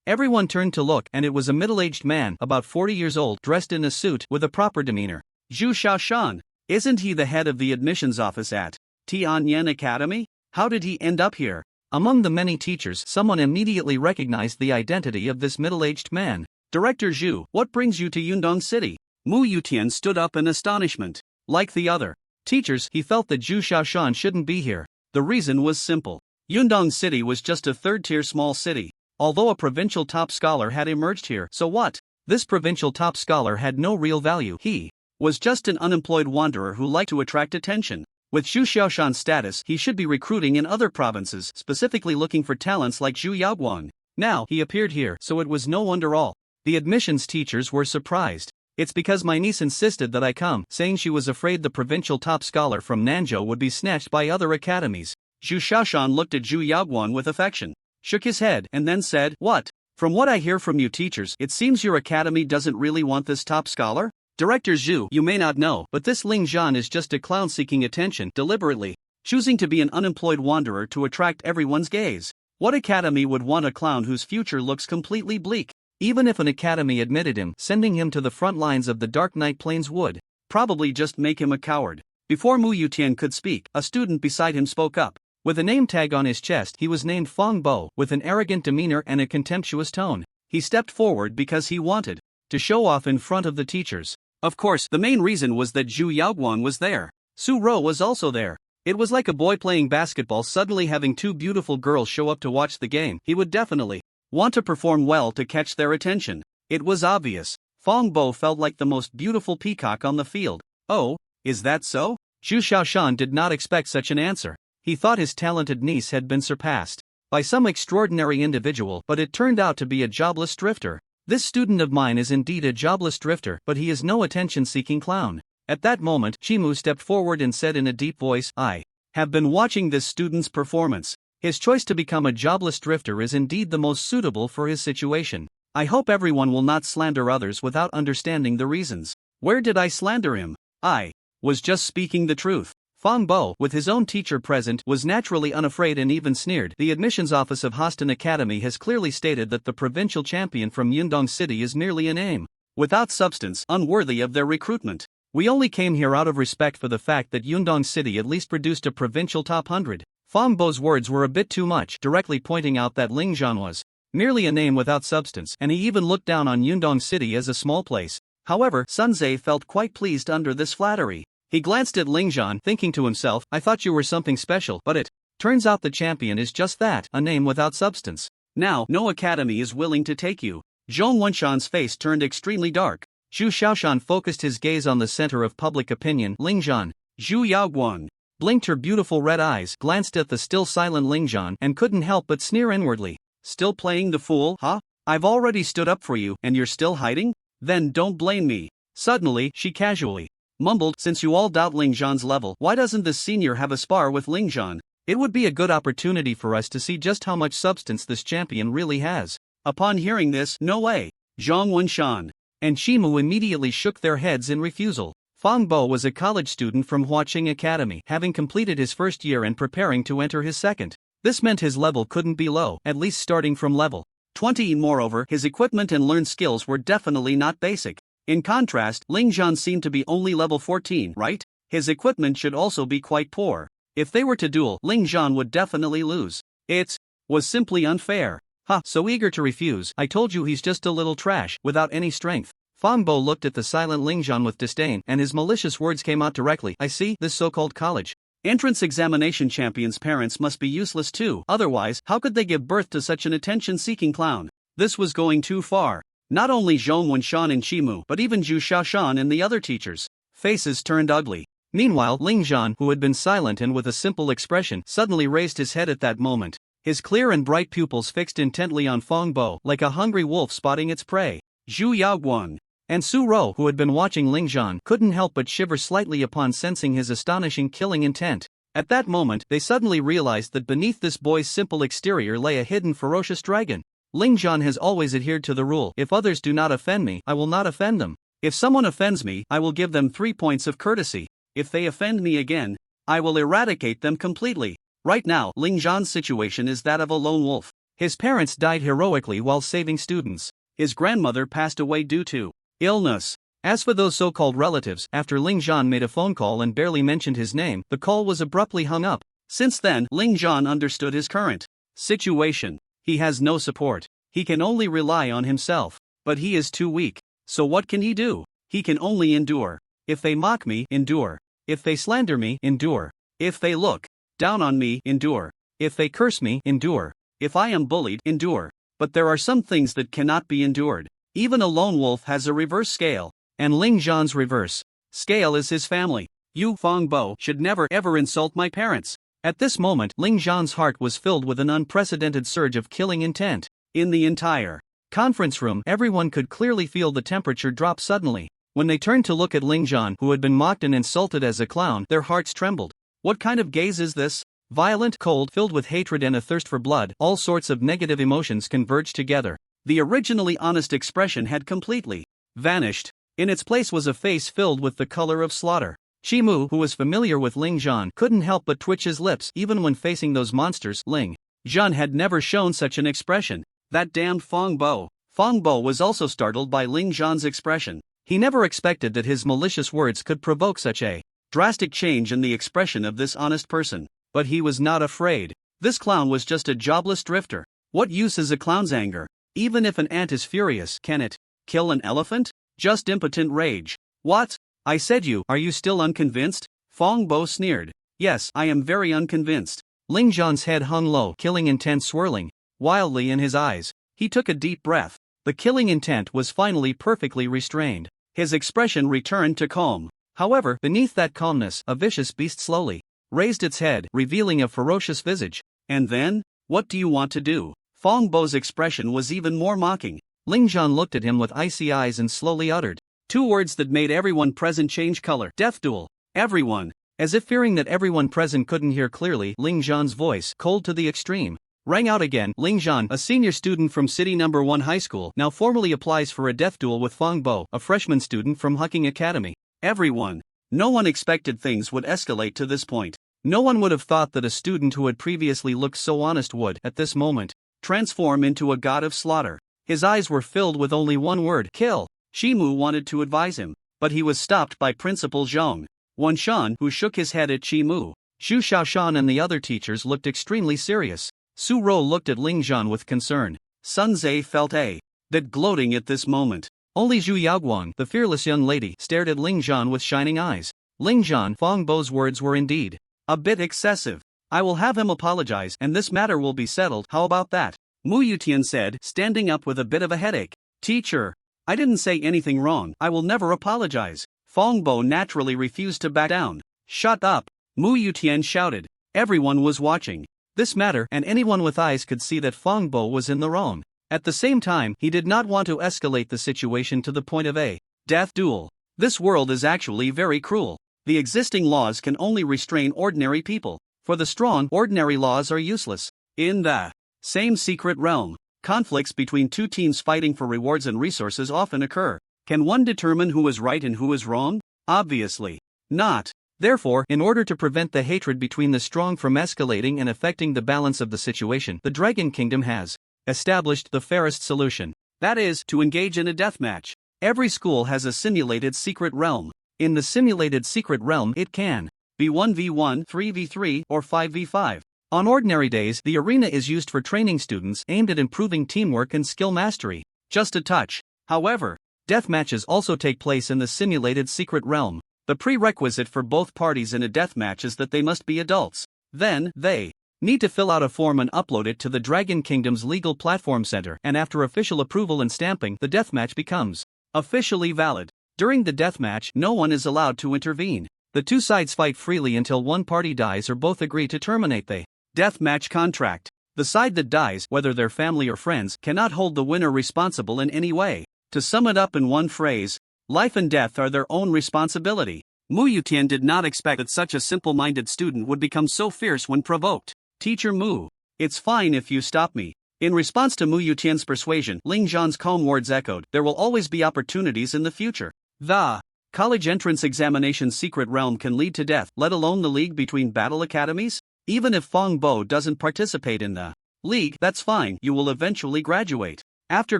Everyone turned to look, and it was a middle-aged man, about 40 years old, dressed in a suit, with a proper demeanor. Zhu Shaoshan. Isn't he the head of the admissions office at Tianyin Academy? How did he end up here? Among the many teachers, someone immediately recognized the identity of this middle-aged man. Director Zhu, what brings you to Yundong City? Mu Yutian stood up in astonishment. Like the other teachers, he felt that Zhu Shaoshan shouldn't be here. The reason was simple. Yundong City was just a third-tier small city. Although a provincial top scholar had emerged here, so what? This provincial top scholar had no real value. He was just an unemployed wanderer who liked to attract attention. With Zhu Xiaoshan's status, he should be recruiting in other provinces, specifically looking for talents like Zhu Yaoguang. Now, he appeared here, so it was no wonder all the admissions teachers were surprised. It's because my niece insisted that I come, saying she was afraid the provincial top scholar from Nanzhou would be snatched by other academies. Zhu Xiaoshan looked at Zhu Yaoguang with affection, shook his head, and then said, What? From what I hear from you teachers, it seems your academy doesn't really want this top scholar? Director Zhu, you may not know, but this Ling Zhan is just a clown seeking attention deliberately, choosing to be an unemployed wanderer to attract everyone's gaze. What academy would want a clown whose future looks completely bleak? Even if an academy admitted him, sending him to the front lines of the Dark Knight Plains would probably just make him a coward. Before Mu Yutian could speak, a student beside him spoke up. With a name tag on his chest, he was named Fong Bo, with an arrogant demeanor and a contemptuous tone. He stepped forward because he wanted to show off in front of the teachers. Of course, the main reason was that Zhu Yaoguan was there. Su Ro was also there. It was like a boy playing basketball suddenly having two beautiful girls show up to watch the game. He would definitely want to perform well to catch their attention. It was obvious. Fong Bo felt like the most beautiful peacock on the field. Oh, is that so? Zhu Xiaoshan did not expect such an answer. He thought his talented niece had been surpassed by some extraordinary individual, but it turned out to be a jobless drifter. This student of mine is indeed a jobless drifter, but he is no attention-seeking clown. At that moment, Chimu stepped forward and said in a deep voice, I have been watching this student's performance. His choice to become a jobless drifter is indeed the most suitable for his situation. I hope everyone will not slander others without understanding the reasons. Where did I slander him? I was just speaking the truth. Fong Bo, with his own teacher present, was naturally unafraid and even sneered. The admissions office of Hostin Academy has clearly stated that the provincial champion from Yundong City is merely a name, without substance, unworthy of their recruitment. We only came here out of respect for the fact that Yundong City at least produced a provincial top 100. Fong Bo's words were a bit too much, directly pointing out that Ling Zhan was merely a name without substance, and he even looked down on Yundong City as a small place. However, Sun Zhe felt quite pleased under this flattery. He glanced at Ling Zhan, thinking to himself, I thought you were something special, but it turns out the champion is just that, a name without substance. Now, no academy is willing to take you. Zhong Wenshan's face turned extremely dark. Zhu Xiaoshan focused his gaze on the center of public opinion. Ling Zhan, Zhu Yaoguan, blinked her beautiful red eyes, glanced at the still silent Ling Zhan, and couldn't help but sneer inwardly. Still playing the fool, huh? I've already stood up for you, and you're still hiding? Then don't blame me. Suddenly, she casually mumbled, since you all doubt Ling Zhan's level, why doesn't this senior have a spar with Ling Zhan? It would be a good opportunity for us to see just how much substance this champion really has. Upon hearing this, no way, Zhong Wenshan and Shimu immediately shook their heads in refusal. Fong Bo was a college student from Huaqing Academy, having completed his first year and preparing to enter his second. This meant his level couldn't be low, at least starting from level 20. Moreover, his equipment and learned skills were definitely not basic. In contrast, Ling Zhan seemed to be only level 14, right? His equipment should also be quite poor. If they were to duel, Ling Zhan would definitely lose. It was simply unfair. Ha, so eager to refuse, I told you he's just a little trash, without any strength. Fong Bo looked at the silent Ling Zhan with disdain, and his malicious words came out directly. I see, this so-called college entrance examination champion's parents must be useless too, otherwise, how could they give birth to such an attention-seeking clown? This was going too far. Not only Zhong Wenshan and Chimu, but even Zhu Xiaoshan and the other teachers' faces turned ugly. Meanwhile, Ling Zhan, who had been silent and with a simple expression, suddenly raised his head at that moment. His clear and bright pupils fixed intently on Fong Bo, like a hungry wolf spotting its prey. Zhu Yaoguan and Su Ro, who had been watching Ling Zhan, couldn't help but shiver slightly upon sensing his astonishing killing intent. At that moment, they suddenly realized that beneath this boy's simple exterior lay a hidden ferocious dragon. Ling Zhan has always adhered to the rule, if others do not offend me, I will not offend them. If someone offends me, I will give them 3 points of courtesy. If they offend me again, I will eradicate them completely. Right now, Ling Zhan's situation is that of a lone wolf. His parents died heroically while saving students. His grandmother passed away due to illness. As for those so-called relatives, after Ling Zhan made a phone call and barely mentioned his name, the call was abruptly hung up. Since then, Ling Zhan understood his current situation. He has no support. He can only rely on himself. But he is too weak. So what can he do? He can only endure. If they mock me, endure. If they slander me, endure. If they look down on me, endure. If they curse me, endure. If I am bullied, endure. But there are some things that cannot be endured. Even a lone wolf has a reverse scale. And Ling Zhan's reverse scale is his family. You, Fong Bo, should never ever insult my parents. At this moment, Ling Zhan's heart was filled with an unprecedented surge of killing intent. In the entire conference room, everyone could clearly feel the temperature drop suddenly. When they turned to look at Ling Zhan, who had been mocked and insulted as a clown, their hearts trembled. What kind of gaze is this? Violent, cold, filled with hatred and a thirst for blood, all sorts of negative emotions converged together. The originally honest expression had completely vanished. In its place was a face filled with the color of slaughter. Shimu, who was familiar with Ling Zhan, couldn't help but twitch his lips even when facing those monsters. Ling Zhan had never shown such an expression. That damned Fong Bo. Fong Bo was also startled by Ling Zhan's expression. He never expected that his malicious words could provoke such a drastic change in the expression of this honest person. But he was not afraid. This clown was just a jobless drifter. What use is a clown's anger? Even if an ant is furious, can it kill an elephant? Just impotent rage. What? I said are you still unconvinced? Fong Bo sneered. Yes, I am very unconvinced. Ling Zhan's head hung low, killing intent swirling wildly in his eyes. He took a deep breath. The killing intent was finally perfectly restrained. His expression returned to calm. However, beneath that calmness, a vicious beast slowly raised its head, revealing a ferocious visage. And then? What do you want to do? Fong Bo's expression was even more mocking. Ling Zhan looked at him with icy eyes and slowly uttered two words that made everyone present change color. Death duel. Everyone. As if fearing that everyone present couldn't hear clearly, Ling Zhan's voice, cold to the extreme, rang out again. Ling Zhan, a senior student from City No. 1 High School, now formally applies for a death duel with Fong Bo, a freshman student from Hucking Academy. Everyone. No one expected things would escalate to this point. No one would have thought that a student who had previously looked so honest would, at this moment, transform into a god of slaughter. His eyes were filled with only one word: kill. Shimu wanted to advise him, but he was stopped by Principal Zhong Wanshan, who shook his head at Shimu. Xu Xiaoshan and the other teachers looked extremely serious. Su Ro looked at Ling Zhan with concern. Sun Zhe felt that gloating at this moment. Only Zhu Yaoguang, the fearless young lady, stared at Ling Zhan with shining eyes. Ling Zhan, Fong Bo's words were indeed a bit excessive. I will have him apologize and this matter will be settled. How about that? Mu Yutian said, standing up with a bit of a headache. Teacher, I didn't say anything wrong. I will never apologize. Fong Bo naturally refused to back down. Shut up, Mu Yutian shouted. Everyone was watching this matter and anyone with eyes could see that Fong Bo was in the wrong. At the same time, he did not want to escalate the situation to the point of a death duel. This world is actually very cruel. The existing laws can only restrain ordinary people. For the strong, ordinary laws are useless. In the same secret realm, conflicts between two teams fighting for rewards and resources often occur. Can one determine who is right and who is wrong? Obviously not. Therefore, in order to prevent the hatred between the strong from escalating and affecting the balance of the situation, the Dragon Kingdom has established the fairest solution. That is, to engage in a deathmatch. Every school has a simulated secret realm. In the simulated secret realm, it can be 1v1, 3v3, or 5v5. On ordinary days, the arena is used for training students aimed at improving teamwork and skill mastery. Just a touch. However, death matches also take place in the simulated secret realm. The prerequisite for both parties in a deathmatch is that they must be adults. Then, they need to fill out a form and upload it to the Dragon Kingdom's legal platform center, and after official approval and stamping, the deathmatch becomes officially valid. During the deathmatch, no one is allowed to intervene. The two sides fight freely until one party dies or both agree to terminate the deathmatch contract. The side that dies, whether their family or friends, cannot hold the winner responsible in any way. To sum it up in one phrase, life and death are their own responsibility. Mu Yutian did not expect that such a simple-minded student would become so fierce when provoked. Teacher Mu, it's fine if you stop me. In response to Mu Yutian's persuasion, Ling Zhan's calm words echoed, there will always be opportunities in the future. The college entrance examination secret realm can lead to death, let alone the league between battle academies? Even if Fong Bo doesn't participate in the league, that's fine, you will eventually graduate. After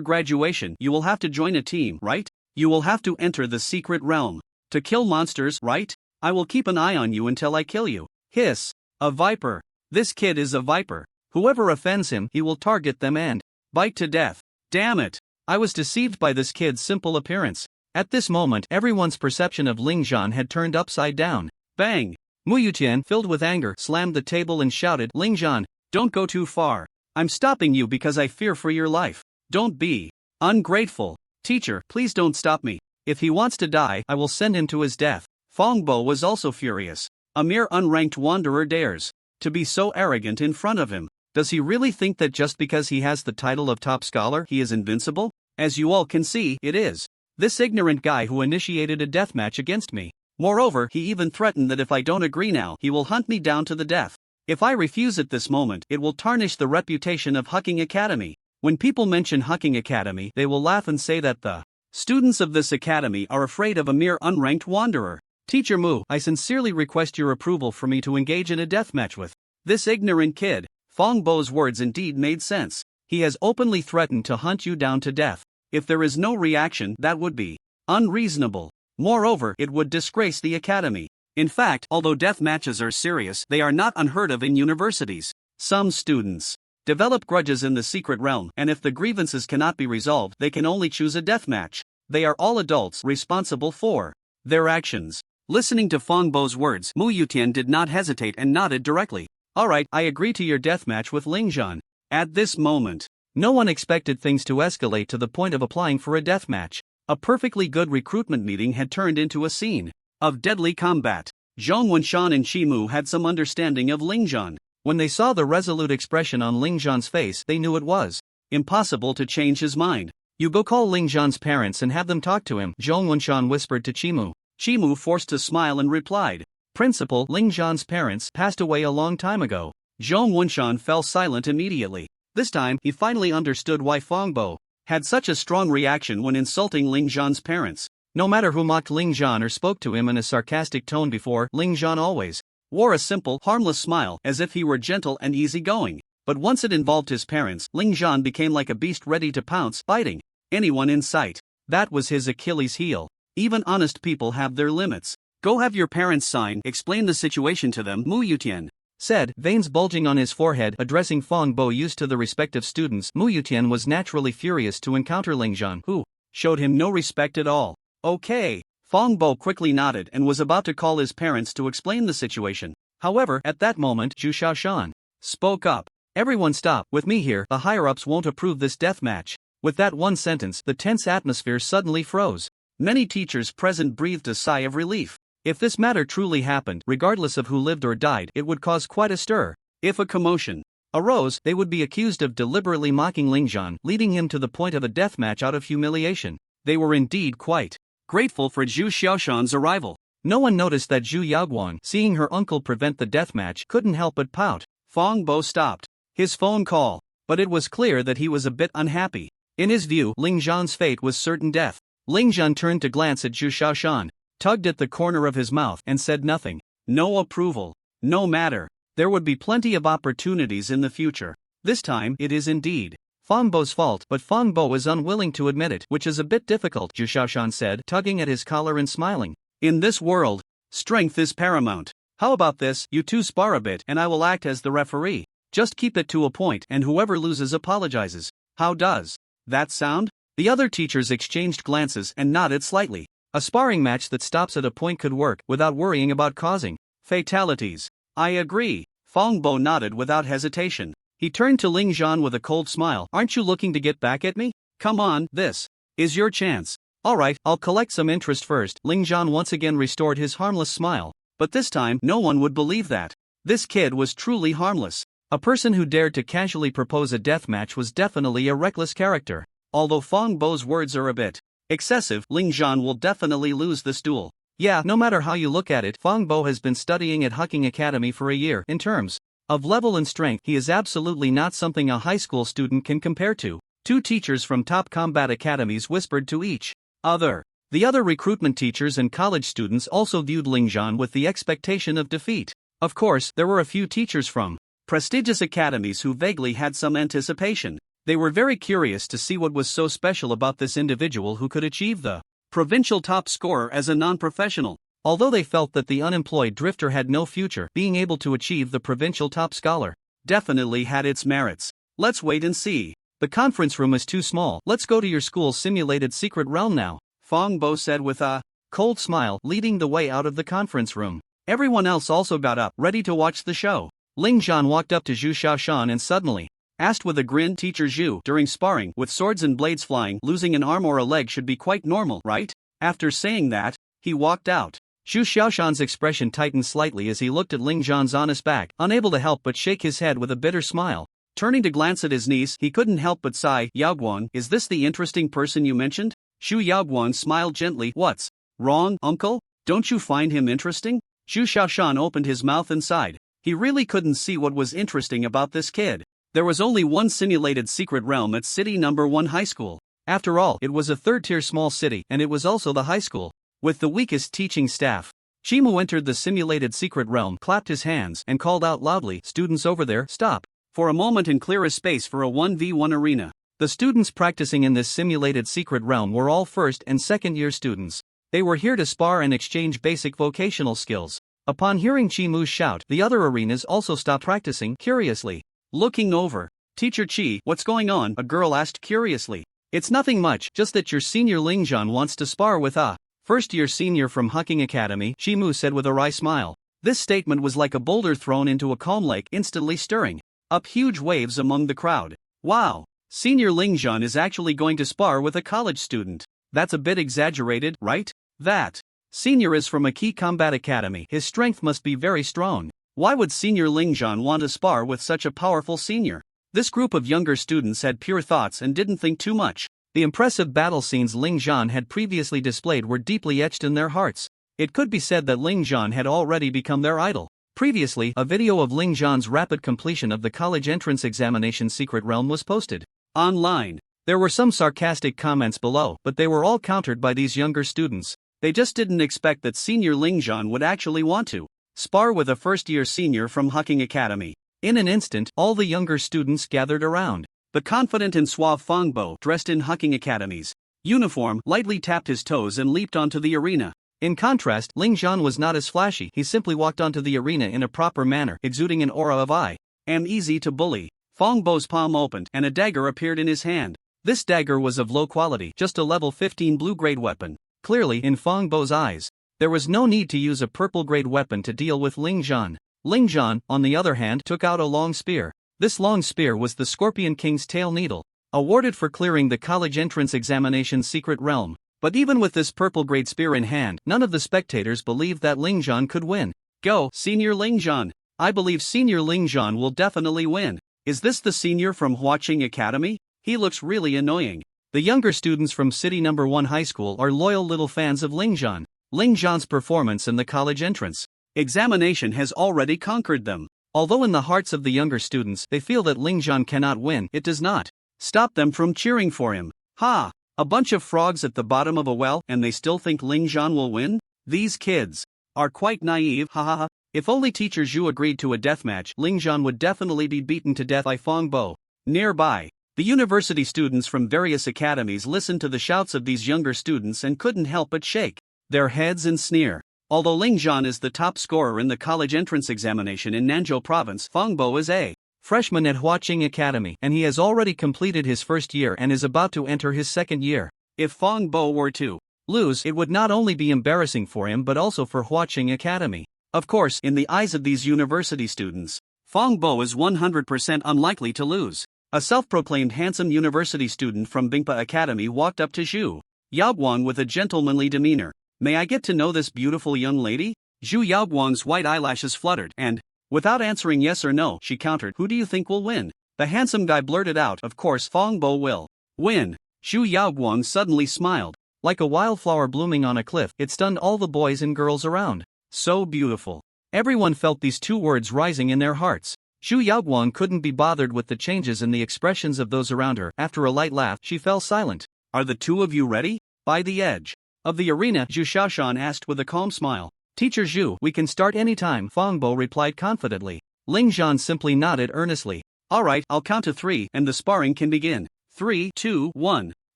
graduation, you will have to join a team, right? You will have to enter the secret realm to kill monsters, right? I will keep an eye on you until I kill you. Hiss. A viper. This kid is a viper. Whoever offends him, he will target them and bite to death. Damn it. I was deceived by this kid's simple appearance. At this moment, everyone's perception of Ling Zhan had turned upside down. Bang! Mu Yutian, filled with anger, slammed the table and shouted, Ling Zhan, don't go too far. I'm stopping you because I fear for your life. Don't be ungrateful. Teacher, please don't stop me. If he wants to die, I will send him to his death. Fong Bo was also furious. A mere unranked wanderer dares to be so arrogant in front of him. Does he really think that just because he has the title of top scholar, he is invincible? As you all can see, it is this ignorant guy who initiated a deathmatch against me. Moreover, he even threatened that if I don't agree now, he will hunt me down to the death. If I refuse at this moment, it will tarnish the reputation of Hucking Academy. When people mention Hucking Academy, they will laugh and say that the Students of this academy are afraid of a mere unranked wanderer. Teacher Mu, I sincerely request your approval for me to engage in a deathmatch with this ignorant kid. Fong Bo's words indeed made sense. He has openly threatened to hunt you down to death. If there is no reaction, that would be unreasonable. Moreover, it would disgrace the academy. In fact, although death matches are serious, they are not unheard of in universities. Some students develop grudges in the secret realm, and if the grievances cannot be resolved, they can only choose a death match. They are all adults responsible for their actions. Listening to Fong Bo's words, Mu Yutian did not hesitate and nodded directly. Alright, I agree to your deathmatch with Lingzhan. At this moment, no one expected things to escalate to the point of applying for a deathmatch. A perfectly good recruitment meeting had turned into a scene of deadly combat. Zhong Wenshan and Shimu had some understanding of Lingzhan. When they saw the resolute expression on Lingzhan's face, they knew it was impossible to change his mind. You go call Lingzhan's parents and have them talk to him, Zhong Wenshan whispered to Chimu. Chimu forced a smile and replied, Principal, Lingzhan's parents passed away a long time ago. Zhong Wenshan fell silent immediately. This time, he finally understood why Fong Bo had such a strong reaction when insulting Lingzhan's parents. No matter who mocked Lingzhan or spoke to him in a sarcastic tone before, Lingzhan always wore a simple, harmless smile, as if he were gentle and easygoing. But once it involved his parents, Lingzhan became like a beast ready to pounce, biting anyone in sight. That was his Achilles heel. Even honest people have their limits. Go have your parents sign, explain the situation to them, Mu Yutian said, veins bulging on his forehead. Addressing Fong Bo used to the respective students, Mu Yutian was naturally furious to encounter Lingzhan, who showed him no respect at all. Okay. Fong Bo quickly nodded and was about to call his parents to explain the situation. However, at that moment, Zhu Xiaoshan spoke up. Everyone stop, with me here, the higher-ups won't approve this death match. With that one sentence, the tense atmosphere suddenly froze. Many teachers present breathed a sigh of relief. If this matter truly happened, regardless of who lived or died, it would cause quite a stir. If a commotion arose, they would be accused of deliberately mocking Lingzhan, leading him to the point of a deathmatch out of humiliation. They were indeed quite grateful for Zhu Xiaoshan's arrival. No one noticed that Zhu Yaoguang, seeing her uncle prevent the deathmatch, couldn't help but pout. Fong Bo stopped his phone call, but it was clear that he was a bit unhappy. In his view, Lingzhan's fate was certain death. Lingzhan turned to glance at Zhu Xiaoshan, tugged at the corner of his mouth, and said nothing. No approval. No matter. There would be plenty of opportunities in the future. This time, it is indeed Fong Bo's fault, but Fong Bo is unwilling to admit it, which is a bit difficult, Zhu Xiaoshan said, tugging at his collar and smiling. In this world, strength is paramount. How about this, you two spar a bit and I will act as the referee. Just keep it to a point and whoever loses apologizes. How does that sound? The other teachers exchanged glances and nodded slightly. A sparring match that stops at a point could work without worrying about causing fatalities. I agree. Fong Bo nodded without hesitation. He turned to Lingzhan with a cold smile. Aren't you looking to get back at me? Come on, this is your chance. Alright, I'll collect some interest first. Lingzhan once again restored his harmless smile. But this time, no one would believe that. This kid was truly harmless. A person who dared to casually propose a deathmatch was definitely a reckless character. Although Fong Bo's words are a bit excessive, Lingzhan will definitely lose this duel. Yeah, no matter how you look at it, Fong Bo has been studying at Hucking Academy for a year. In terms of level and strength, he is absolutely not something a high school student can compare to. Two teachers from top combat academies whispered to each other. The other recruitment teachers and college students also viewed Lingzhan with the expectation of defeat. Of course, there were a few teachers from prestigious academies who vaguely had some anticipation. They were very curious to see what was so special about this individual who could achieve the provincial top scorer as a non-professional. Although they felt that the unemployed drifter had no future, being able to achieve the provincial top scholar definitely had its merits. Let's wait and see. The conference room is too small. Let's go to your school's simulated secret realm now, Fong Bo said with a cold smile, leading the way out of the conference room. Everyone else also got up, ready to watch the show. Lingzhan walked up to Zhu Xiaoshan and suddenly asked with a grin, Teacher Zhu, during sparring, with swords and blades flying, losing an arm or a leg should be quite normal, right? After saying that, he walked out. Zhu Xiaoshan's expression tightened slightly as he looked at Lingzhan's honest back, unable to help but shake his head with a bitter smile. Turning to glance at his niece, he couldn't help but sigh. Yaoguang, is this the interesting person you mentioned? Zhu Yaoguang smiled gently. What's wrong, uncle? Don't you find him interesting? Zhu Xiaoshan opened his mouth and sighed. He really couldn't see what was interesting about this kid. There was only one simulated secret realm at City No. 1 High School. After all, it was a third-tier small city, and it was also the high school with the weakest teaching staff. Shimu entered the simulated secret realm, clapped his hands, and called out loudly, "Students over there, stop!" For a moment and clear a space for a 1v1 arena. The students practicing in this simulated secret realm were all first and second year students. They were here to spar and exchange basic vocational skills. Upon hearing Chimu's shout, the other arenas also stopped practicing, curiously looking over. "Teacher Chi, what's going on?" a girl asked curiously. "It's nothing much, just that your senior Lingjian wants to spar with a first-year senior from Hucking Academy," Chimu said with a wry smile. This statement was like a boulder thrown into a calm lake, instantly stirring up huge waves among the crowd. Wow! Senior Lingjian is actually going to spar with a college student. That's a bit exaggerated, right? That senior is from a key combat academy. His strength must be very strong. Why would senior Lingjian want to spar with such a powerful senior? This group of younger students had pure thoughts and didn't think too much. The impressive battle scenes Lingjian had previously displayed were deeply etched in their hearts. It could be said that Lingjian had already become their idol. Previously, a video of Lingjian's rapid completion of the college entrance examination secret realm was posted online. There were some sarcastic comments below, but they were all countered by these younger students. They just didn't expect that senior Lingjian would actually want to spar with a first-year senior from Hucking Academy. In an instant, all the younger students gathered around. The confident and suave Fangbo, dressed in Hucking Academy's uniform, lightly tapped his toes and leaped onto the arena. In contrast, Lingjian was not as flashy. He simply walked onto the arena in a proper manner, exuding an aura of "I am easy to bully." Fangbo's palm opened, and a dagger appeared in his hand. This dagger was of low quality, just a level 15 blue-grade weapon. Clearly, in Fangbo's eyes, there was no need to use a purple-grade weapon to deal with Lingjian. Lingjian, on the other hand, took out a long spear. This long spear was the Scorpion King's tail needle, awarded for clearing the college entrance examination secret realm. But even with this purple-grade spear in hand, none of the spectators believed that Lingjian could win. "Go, Senior Lingjian! I believe Senior Lingjian will definitely win. Is this the senior from Huaqing Academy? He looks really annoying." The younger students from City No. 1 High School are loyal little fans of Lingjian. Lingjian's performance in the college entrance examination has already conquered them. Although in the hearts of the younger students they feel that Lingjian cannot win, it does not stop them from cheering for him. Ha! A bunch of frogs at the bottom of a well, and they still think Lingjian will win? These kids are quite naive, ha ha ha. If only Teacher Zhu agreed to a deathmatch, Lingjian would definitely be beaten to death by Fangbo. Nearby, the university students from various academies listened to the shouts of these younger students and couldn't help but shake their heads and sneer. Although Lingjian is the top scorer in the college entrance examination in Nanzhou province, Fangbo is a freshman at Huaqing Academy, and he has already completed his first year and is about to enter his second year. If Fangbo were to lose, it would not only be embarrassing for him but also for Huaqing Academy. Of course, in the eyes of these university students, Fangbo is 100% unlikely to lose. A self-proclaimed handsome university student from Bingpa Academy walked up to Zhu Yaoguang with a gentlemanly demeanor. "May I get to know this beautiful young lady?" Zhu Yaoguang's white eyelashes fluttered, and, without answering yes or no, she countered, "Who do you think will win?" The handsome guy blurted out, "Of course Fangbo will win." Zhu Yaoguang suddenly smiled. Like a wildflower blooming on a cliff, it stunned all the boys and girls around. So beautiful. Everyone felt these two words rising in their hearts. Zhu Yaoguang couldn't be bothered with the changes in the expressions of those around her. After a light laugh, she fell silent. "Are the two of you ready?" By the edge of the arena, Zhu Xiaoshan asked with a calm smile. "Teacher Zhu, we can start anytime," Fangbo replied confidently. Lingjian simply nodded earnestly. "Alright, I'll count to 3, and the sparring can begin. 3, 2, 1.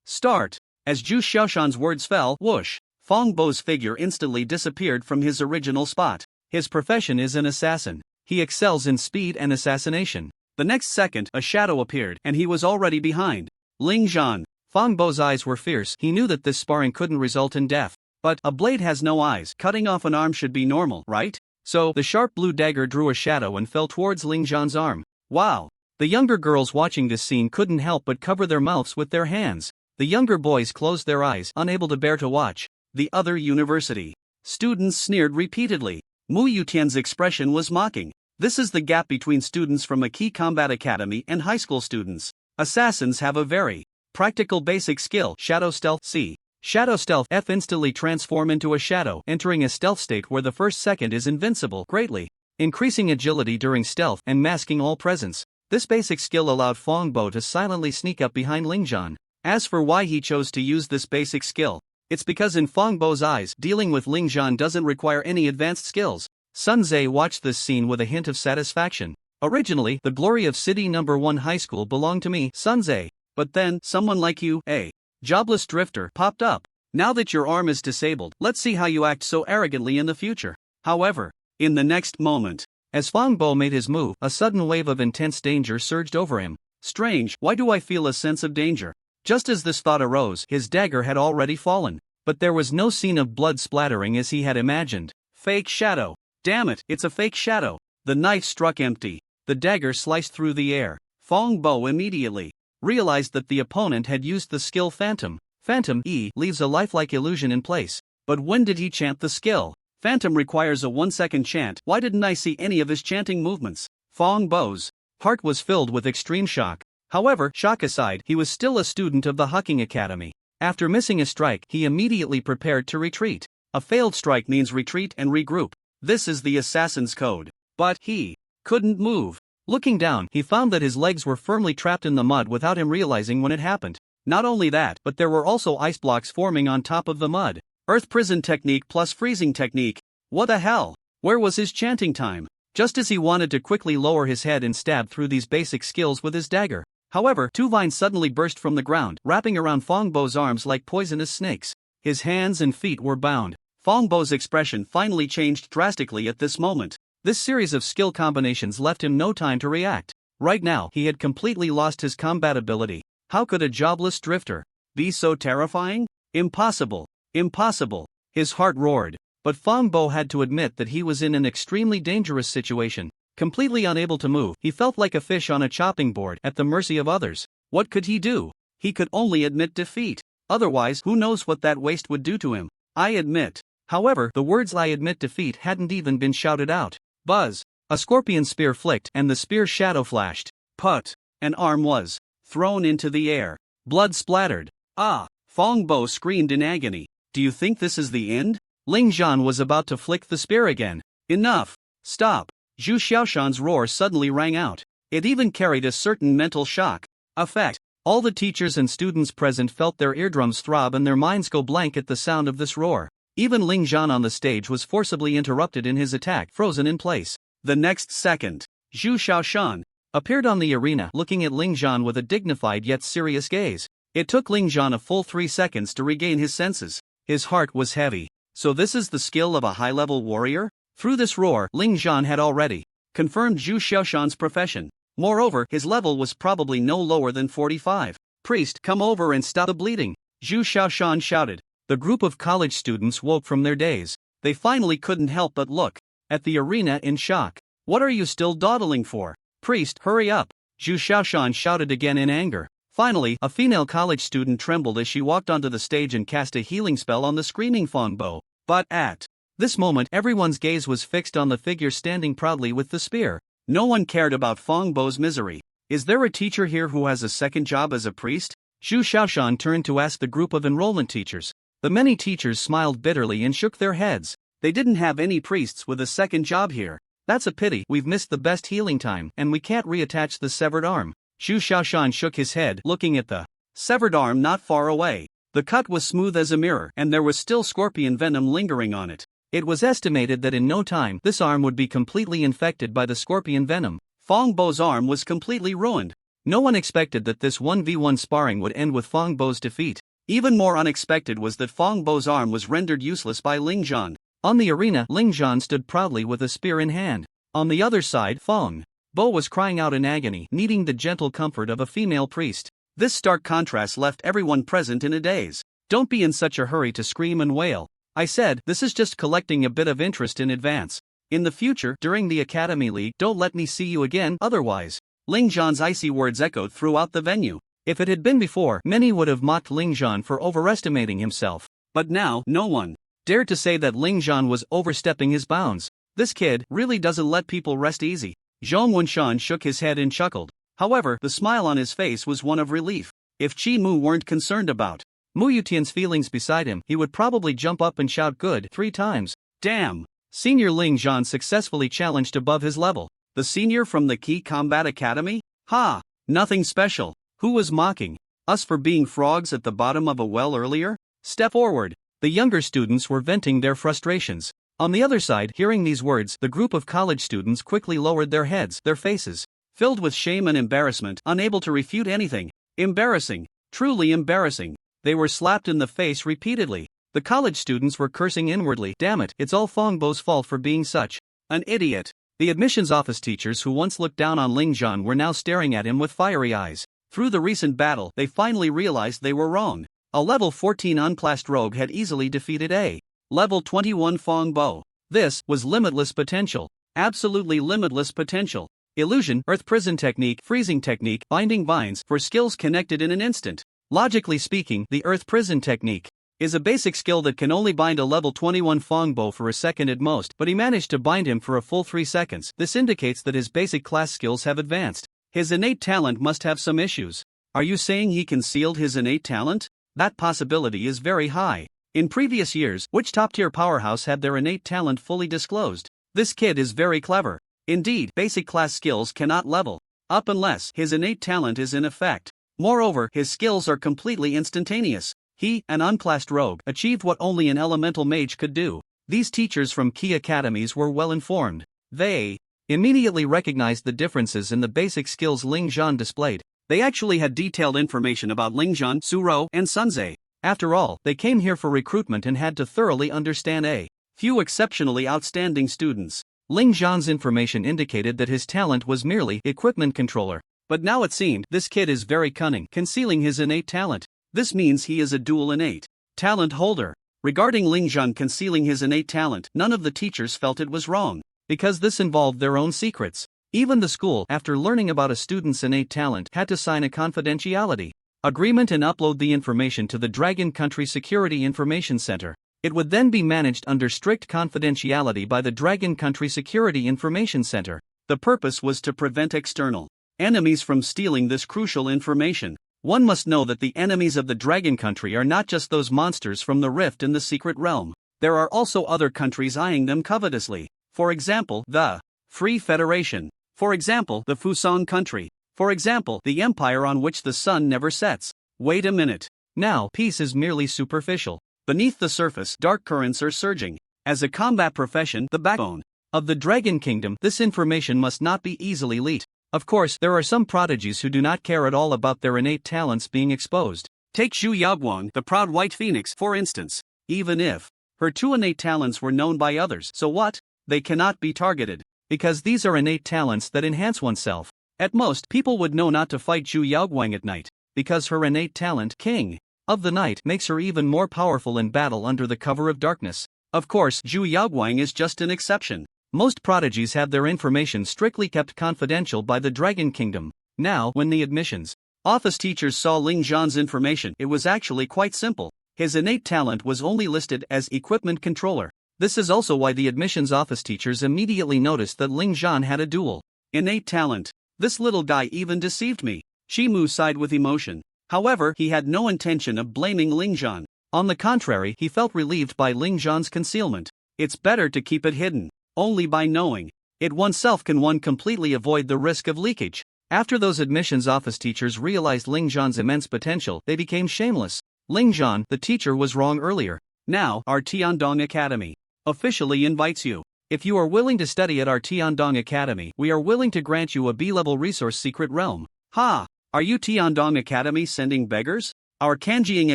Start." As Zhu Xiaoshan's words fell, whoosh, Fangbo's figure instantly disappeared from his original spot. His profession is an assassin. He excels in speed and assassination. The next second, a shadow appeared, and he was already behind Lingjian. Fangbo's eyes were fierce. He knew that this sparring couldn't result in death. But a blade has no eyes. Cutting off an arm should be normal, right? So, the sharp blue dagger drew a shadow and fell towards Lingjian's arm. Wow! The younger girls watching this scene couldn't help but cover their mouths with their hands. The younger boys closed their eyes, unable to bear to watch. The other university students sneered repeatedly. Mu Yutian's expression was mocking. This is the gap between students from a key combat academy and high school students. Assassins have a very practical basic skill, Shadow Stealth. C. Shadow Stealth F instantly transform into a shadow, entering a stealth state where the first second is invincible, greatly increasing agility during stealth and masking all presence. This basic skill allowed Fangbo to silently sneak up behind Lingjian. As for why he chose to use this basic skill, it's because in Fong Bo's eyes, dealing with Ling Zhan doesn't require any advanced skills. Sun Tze watched this scene with a hint of satisfaction. Originally, the glory of City Number 1 High School belonged to me, Sun Tze. But then, someone like you, a jobless drifter, popped up. Now that your arm is disabled, let's see how you act so arrogantly in the future. However, in the next moment, as Fong Bo made his move, a sudden wave of intense danger surged over him. Strange, why do I feel a sense of danger? Just as this thought arose, his dagger had already fallen. But there was no scene of blood splattering as he had imagined. Fake shadow. Damn it, it's a fake shadow. The knife struck empty. The dagger sliced through the air. Fong Bo immediately realized that the opponent had used the skill Phantom. Phantom leaves a lifelike illusion in place. But when did he chant the skill? Phantom requires a 1-second chant. Why didn't I see any of his chanting movements? Fong Bo's heart was filled with extreme shock. However, shock aside, he was still a student of the Hucking Academy. After missing a strike, he immediately prepared to retreat. A failed strike means retreat and regroup. This is the assassin's code. But he couldn't move. Looking down, he found that his legs were firmly trapped in the mud without him realizing when it happened. Not only that, but there were also ice blocks forming on top of the mud. Earth prison technique plus freezing technique. What the hell? Where was his chanting time? Just as he wanted to quickly lower his head and stab through these basic skills with his dagger. However, two vines suddenly burst from the ground, wrapping around Fong Bo's arms like poisonous snakes. His hands and feet were bound. Fong Bo's expression finally changed drastically at this moment. This series of skill combinations left him no time to react. Right now, he had completely lost his combat ability. How could a jobless drifter be so terrifying? Impossible. Impossible. His heart roared. But Fong Bo had to admit that he was in an extremely dangerous situation. Completely unable to move, he felt like a fish on a chopping board at the mercy of others. What could he do? He could only admit defeat. Otherwise, who knows what that waste would do to him? I admit. However, the words "I admit defeat" hadn't even been shouted out. Buzz! A scorpion spear flicked and the spear shadow flashed. Put! An arm was thrown into the air. Blood splattered. Ah! Fong Bo screamed in agony. Do you think this is the end? Ling Zhan was about to flick the spear again. Enough! Stop! Zhu Xiaoshan's roar suddenly rang out. It even carried a certain mental shock effect. All the teachers and students present felt their eardrums throb and their minds go blank at the sound of this roar. Even Ling Zhan on the stage was forcibly interrupted in his attack, frozen in place. The next second, Zhu Xiaoshan appeared on the arena looking at Ling Zhan with a dignified yet serious gaze. It took Ling Zhan a full 3 seconds to regain his senses. His heart was heavy. So this is the skill of a high-level warrior? Through this roar, Ling Zhan had already confirmed Zhu Xiaoshan's profession. Moreover, his level was probably no lower than 45. Priest, come over and stop the bleeding, Zhu Xiaoshan shouted. The group of college students woke from their daze. They finally couldn't help but look at the arena in shock. What are you still dawdling for? Priest, hurry up, Zhu Xiaoshan shouted again in anger. Finally, a female college student trembled as she walked onto the stage and cast a healing spell on the screaming Fong Bo. But at this moment, everyone's gaze was fixed on the figure standing proudly with the spear. No one cared about Fong Bo's misery. Is there a teacher here who has a second job as a priest? Zhu Xiaoshan turned to ask the group of enrollment teachers. The many teachers smiled bitterly and shook their heads. They didn't have any priests with a second job here. That's a pity. We've missed the best healing time, and we can't reattach the severed arm. Zhu Xiaoshan shook his head, looking at the severed arm not far away. The cut was smooth as a mirror, and there was still scorpion venom lingering on it. It was estimated that in no time, this arm would be completely infected by the scorpion venom. Fong Bo's arm was completely ruined. No one expected that this 1v1 sparring would end with Fong Bo's defeat. Even more unexpected was that Fong Bo's arm was rendered useless by Ling Zhan. On the arena, Ling Zhan stood proudly with a spear in hand. On the other side, Fong Bo was crying out in agony, needing the gentle comfort of a female priest. This stark contrast left everyone present in a daze. Don't be in such a hurry to scream and wail. I said, this is just collecting a bit of interest in advance. In the future, during the Academy League, don't let me see you again, otherwise. Ling Zhan's icy words echoed throughout the venue. If it had been before, many would have mocked Ling Zhan for overestimating himself. But now, no one dared to say that Ling Zhan was overstepping his bounds. This kid really doesn't let people rest easy. Zhong Wunshan shook his head and chuckled. However, the smile on his face was one of relief. If Qi Mu weren't concerned about Mu Yutian's feelings beside him, he would probably jump up and shout good 3 times. Damn! Senior Ling Zhan successfully challenged above his level. The senior from the Key Combat Academy? Ha! Nothing special. Who was mocking? Us for being frogs at the bottom of a well earlier? Step forward. The younger students were venting their frustrations. On the other side, hearing these words, the group of college students quickly lowered their heads, their faces filled with shame and embarrassment, unable to refute anything. Embarrassing. Truly embarrassing. They were slapped in the face repeatedly. The college students were cursing inwardly. Damn it, it's all Fongbo's fault for being such an idiot. The admissions office teachers who once looked down on Ling Zhan were now staring at him with fiery eyes. Through the recent battle, they finally realized they were wrong. A level 14 unclassed rogue had easily defeated a level 21 Fongbo. This was limitless potential. Absolutely limitless potential. Illusion, earth prison technique, freezing technique, binding binds for skills connected in an instant. Logically speaking, the earth prison technique is a basic skill that can only bind a level 21 Fongbo for a second at most, but he managed to bind him for a full 3 seconds. This indicates that his basic class skills have advanced. His innate talent must have some issues. Are you saying he concealed his innate talent? That possibility is very high. In previous years, which top-tier powerhouse had their innate talent fully disclosed? This kid is very clever. Indeed, basic class skills cannot level up unless his innate talent is in effect. Moreover, his skills are completely instantaneous. He, an unclassed rogue, achieved what only an elemental mage could do. These teachers from key academies were well informed. They immediately recognized the differences in the basic skills Ling Zhan displayed. They actually had detailed information about Ling Zhan, Suro, and Sunze. After all, they came here for recruitment and had to thoroughly understand a few exceptionally outstanding students. Ling Zhan's information indicated that his talent was merely equipment controller. But now it seemed this kid is very cunning, concealing his innate talent. This means he is a dual innate talent holder. Regarding Ling Zhan concealing his innate talent, none of the teachers felt it was wrong, because this involved their own secrets. Even the school, after learning about a student's innate talent, had to sign a confidentiality agreement and upload the information to the Dragon Country Security Information Center. It would then be managed under strict confidentiality by the Dragon Country Security Information Center. The purpose was to prevent external enemies from stealing this crucial information. One must know that the enemies of the Dragon Country are not just those monsters from the rift in the secret realm. There are also other countries eyeing them covetously. For example, the Free Federation. For example, the Fusang Country. For example, the empire on which the sun never sets. Wait a minute. Now, peace is merely superficial. Beneath the surface, dark currents are surging. As a combat profession, the backbone of the Dragon Kingdom, this information must not be easily leaked. Of course, there are some prodigies who do not care at all about their innate talents being exposed. Take Zhu Yaoguang, the proud white phoenix, for instance. Even if her two innate talents were known by others, so what? They cannot be targeted, because these are innate talents that enhance oneself. At most, people would know not to fight Zhu Yaoguang at night, because her innate talent, King of the Night, makes her even more powerful in battle under the cover of darkness. Of course, Zhu Yaoguang is just an exception. Most prodigies have their information strictly kept confidential by the Dragon Kingdom. Now, when the admissions office teachers saw Ling Zhan's information, it was actually quite simple. His innate talent was only listed as equipment controller. This is also why the admissions office teachers immediately noticed that Ling Zhan had a dual innate talent. This little guy even deceived me. Shimu sighed with emotion. However, he had no intention of blaming Ling Zhan. On the contrary, he felt relieved by Ling Zhan's concealment. It's better to keep it hidden. Only by knowing it oneself can one completely avoid the risk of leakage. After those admissions office teachers realized Ling Zhan's immense potential, they became shameless. Ling Zhan, the teacher, was wrong earlier. Now, our Tiandong Academy officially invites you. If you are willing to study at our Tiandong Academy, we are willing to grant you a B-level resource secret realm. Ha! Are you Tiandong Academy sending beggars? Our Kanjiing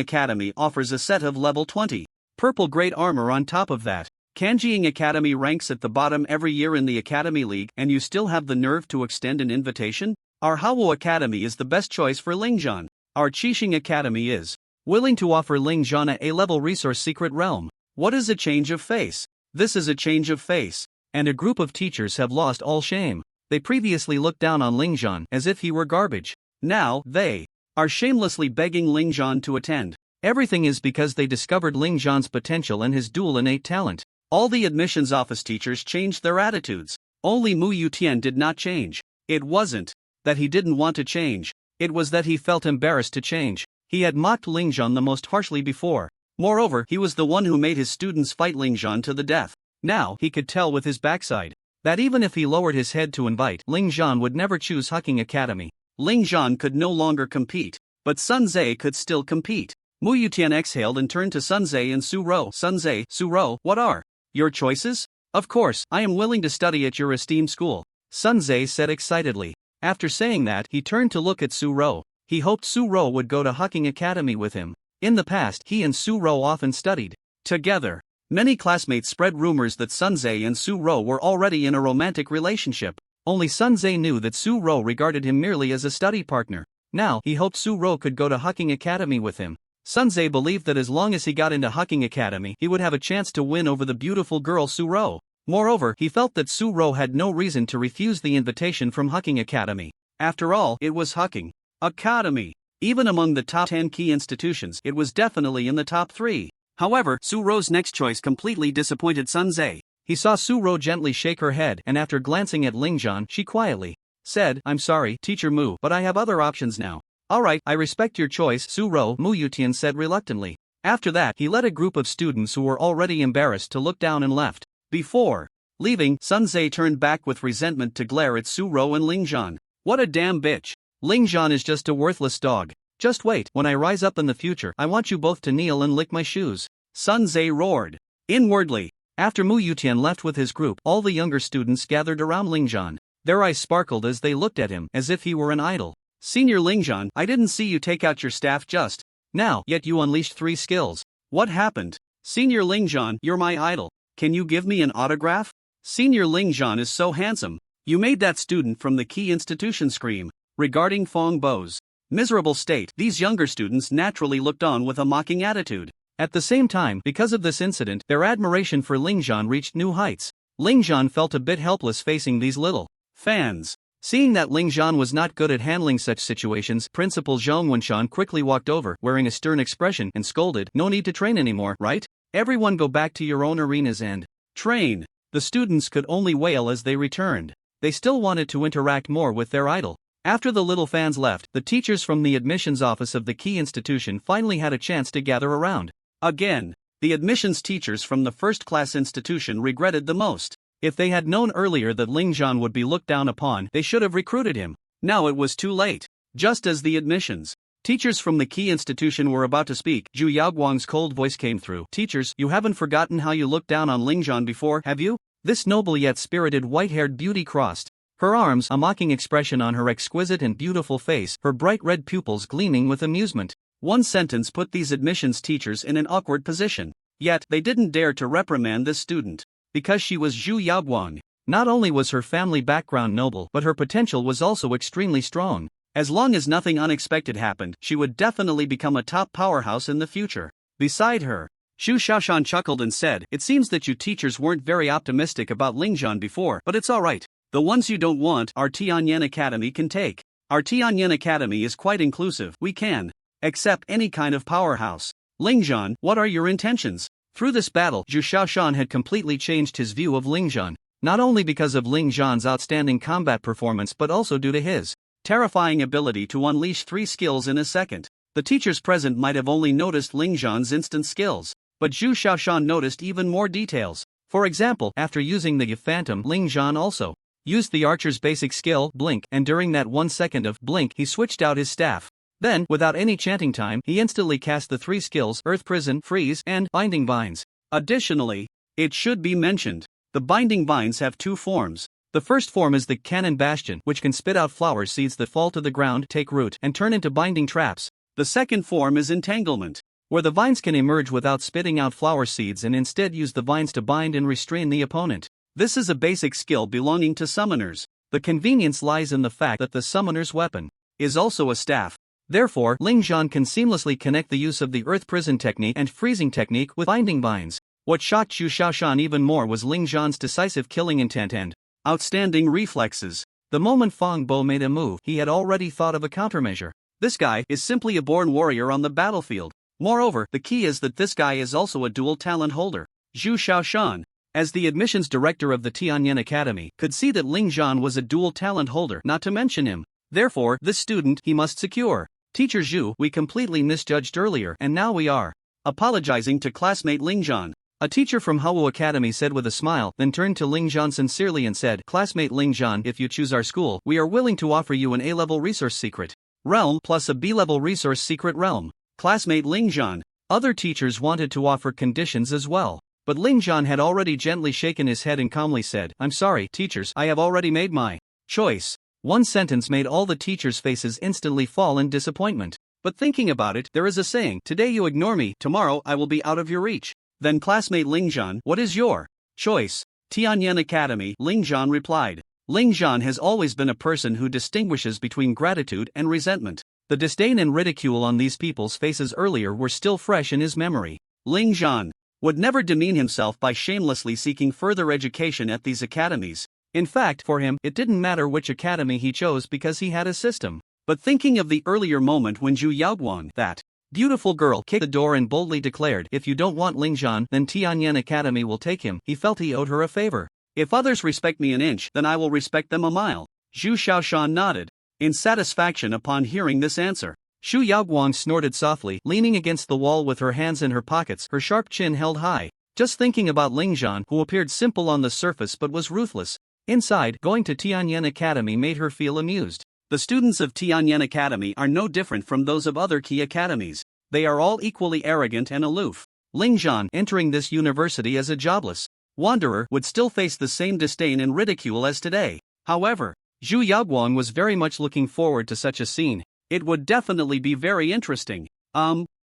Academy offers a set of level 20 purple great armor on top of that. Kanjiing Academy ranks at the bottom every year in the Academy League, and you still have the nerve to extend an invitation? Our Hawo Academy is the best choice for Ling Zhan. Our Qixing Academy is willing to offer Ling Zhan a A-level resource secret realm. What is a change of face? This is a change of face. And a group of teachers have lost all shame. They previously looked down on Ling Zhan as if he were garbage. Now, they are shamelessly begging Ling Zhan to attend. Everything is because they discovered Ling Zhan's potential and his dual innate talent. All the admissions office teachers changed their attitudes. Only Mu Yutian did not change. It wasn't that he didn't want to change. It was that he felt embarrassed to change. He had mocked Ling Zhan the most harshly before. Moreover, he was the one who made his students fight Ling Zhan to the death. Now, he could tell with his backside that even if he lowered his head to invite, Ling Zhan would never choose Hucking Academy. Ling Zhan could no longer compete. But Sunze could still compete. Mu Yutian exhaled and turned to Sunze and Su-ro. Sunze, Su-ro, what are your choices? Of course, I am willing to study at your esteemed school, Sunze said excitedly. After saying that, he turned to look at Su-ro. He hoped Su-ro would go to Hucking Academy with him. In the past, he and Su-ro often studied together. Many classmates spread rumors that Sunze and Su-ro were already in a romantic relationship. Only Sunze knew that Su-ro regarded him merely as a study partner. Now, he hoped Su-ro could go to Hucking Academy with him. Sunze believed that as long as he got into Hucking Academy, he would have a chance to win over the beautiful girl Su-ro. Moreover, he felt that Su-ro had no reason to refuse the invitation from Hucking Academy. After all, it was Hucking Academy. Even among the top 10 key institutions, it was definitely in the top 3. However, Su-ro's next choice completely disappointed Sunze. He saw Su-ro gently shake her head, and after glancing at Lingzhan, she quietly said, "I'm sorry, Teacher Mu, but I have other options now." "Alright, I respect your choice, Su-ro," Mu Yutian said reluctantly. After that, he led a group of students who were already embarrassed to look down and left. Before leaving, Sunze turned back with resentment to glare at Su-ro and Lingzhan. "What a damn bitch. Lingzhan is just a worthless dog. Just wait, when I rise up in the future, I want you both to kneel and lick my shoes," Sunze roared. Inwardly, after Mu Yutian left with his group, all the younger students gathered around Lingzhan. Their eyes sparkled as they looked at him, as if he were an idol. "Senior Lingzhan, I didn't see you take out your staff just now, yet you unleashed 3 skills. What happened? Senior Lingzhan, you're my idol. Can you give me an autograph? Senior Lingzhan is so handsome." You made that student from the key institution scream. Regarding Fong Bo's miserable state, these younger students naturally looked on with a mocking attitude. At the same time, because of this incident, their admiration for Lingzhan reached new heights. Lingzhan felt a bit helpless facing these little fans. Seeing that Lingzhan was not good at handling such situations, Principal Zhong Wenshan quickly walked over, wearing a stern expression, and scolded, "No need to train anymore, right? Everyone go back to your own arenas and train." The students could only wail as they returned. They still wanted to interact more with their idol. After the little fans left, the teachers from the admissions office of the key institution finally had a chance to gather around. Again, the admissions teachers from the first-class institution regretted the most. If they had known earlier that Lingzhan would be looked down upon, they should have recruited him. Now it was too late. Just as the admissions teachers from the key institution were about to speak, Zhu Yaoguang's cold voice came through. "Teachers, you haven't forgotten how you looked down on Lingzhan before, have you?" This noble yet spirited white-haired beauty crossed her arms, a mocking expression on her exquisite and beautiful face, her bright red pupils gleaming with amusement. One sentence put these admissions teachers in an awkward position. Yet, they didn't dare to reprimand this student. Because she was Zhu Yaoguang. Not only was her family background noble, but her potential was also extremely strong. As long as nothing unexpected happened, she would definitely become a top powerhouse in the future. Beside her, Xu Xiaoshan chuckled and said, "It seems that you teachers weren't very optimistic about Lingzhan before, but it's alright. The ones you don't want, our Tianyan Academy can take. Our Tianyan Academy is quite inclusive, we can accept any kind of powerhouse. Lingzhan, what are your intentions?" Through this battle, Zhu Xiaoshan had completely changed his view of Lingzhan, not only because of Lingzhan's outstanding combat performance but also due to his terrifying ability to unleash 3 skills in a second. The teachers present might have only noticed Lingzhan's instant skills, but Zhu Xiaoshan noticed even more details. For example, after using the Phantom, Lingzhan also used the archer's basic skill, Blink, and during that 1 second of Blink, he switched out his staff. Then, without any chanting time, he instantly cast the 3 skills, Earth Prison, Freeze, and Binding Vines. Additionally, it should be mentioned, the Binding Vines have 2 forms. The first form is the Cannon Bastion, which can spit out flower seeds that fall to the ground, take root, and turn into binding traps. The second form is Entanglement, where the vines can emerge without spitting out flower seeds and instead use the vines to bind and restrain the opponent. This is a basic skill belonging to summoners. The convenience lies in the fact that the summoner's weapon is also a staff. Therefore, Lingzhan can seamlessly connect the use of the Earth Prison technique and Freezing technique with Binding Vines. What shocked Xu Xiaoshan even more was Lingzhan's decisive killing intent and outstanding reflexes. The moment Fong Bo made a move, he had already thought of a countermeasure. This guy is simply a born warrior on the battlefield. Moreover, the key is that this guy is also a dual talent holder. Zhu Xiaoshan, as the admissions director of the Tianyan Academy, could see that Lingzhan was a dual talent holder, not to mention him. Therefore, this student he must secure. Teacher Zhu, we completely misjudged earlier and now we are apologizing to classmate Lingzhan. A teacher from Hawu Academy said with a smile, then turned to Lingzhan sincerely and said, "Classmate Lingzhan, if you choose our school, we are willing to offer you an A-level resource secret. realm plus a B-level resource secret realm. Classmate Lingzhan. Other teachers wanted to offer conditions as well, but Lingzhan had already gently shaken his head and calmly said, "I'm sorry, teachers, I have already made my choice." One sentence made all the teachers' faces instantly fall in disappointment. But thinking about it, there is a saying, today you ignore me, tomorrow I will be out of your reach. Then classmate Lingzhan, what is your choice? Tianyan Academy, Lingzhan replied. Lingzhan has always been a person who distinguishes between gratitude and resentment. The disdain and ridicule on these people's faces earlier were still fresh in his memory. Lingzhan would never demean himself by shamelessly seeking further education at these academies. In fact, for him, it didn't matter which academy he chose because he had a system. But thinking of the earlier moment when Zhu Yaoguang, that beautiful girl, kicked the door and boldly declared, "If you don't want Lingzhan, then Tianyan Academy will take him," he felt he owed her a favor. "If others respect me an inch, then I will respect them a mile." Zhu Shaoshan nodded in satisfaction upon hearing this answer. Zhu Yaoguang snorted softly, leaning against the wall with her hands in her pockets, her sharp chin held high. Just thinking about Lingzhan, who appeared simple on the surface but was ruthless inside, going to Tianyan Academy made her feel amused. The students of Tianyan Academy are no different from those of other key academies. They are all equally arrogant and aloof. Lingzhan, entering this university as a jobless wanderer, would still face the same disdain and ridicule as today. However, Zhu Yaoguang was very much looking forward to such a scene. It would definitely be very interesting.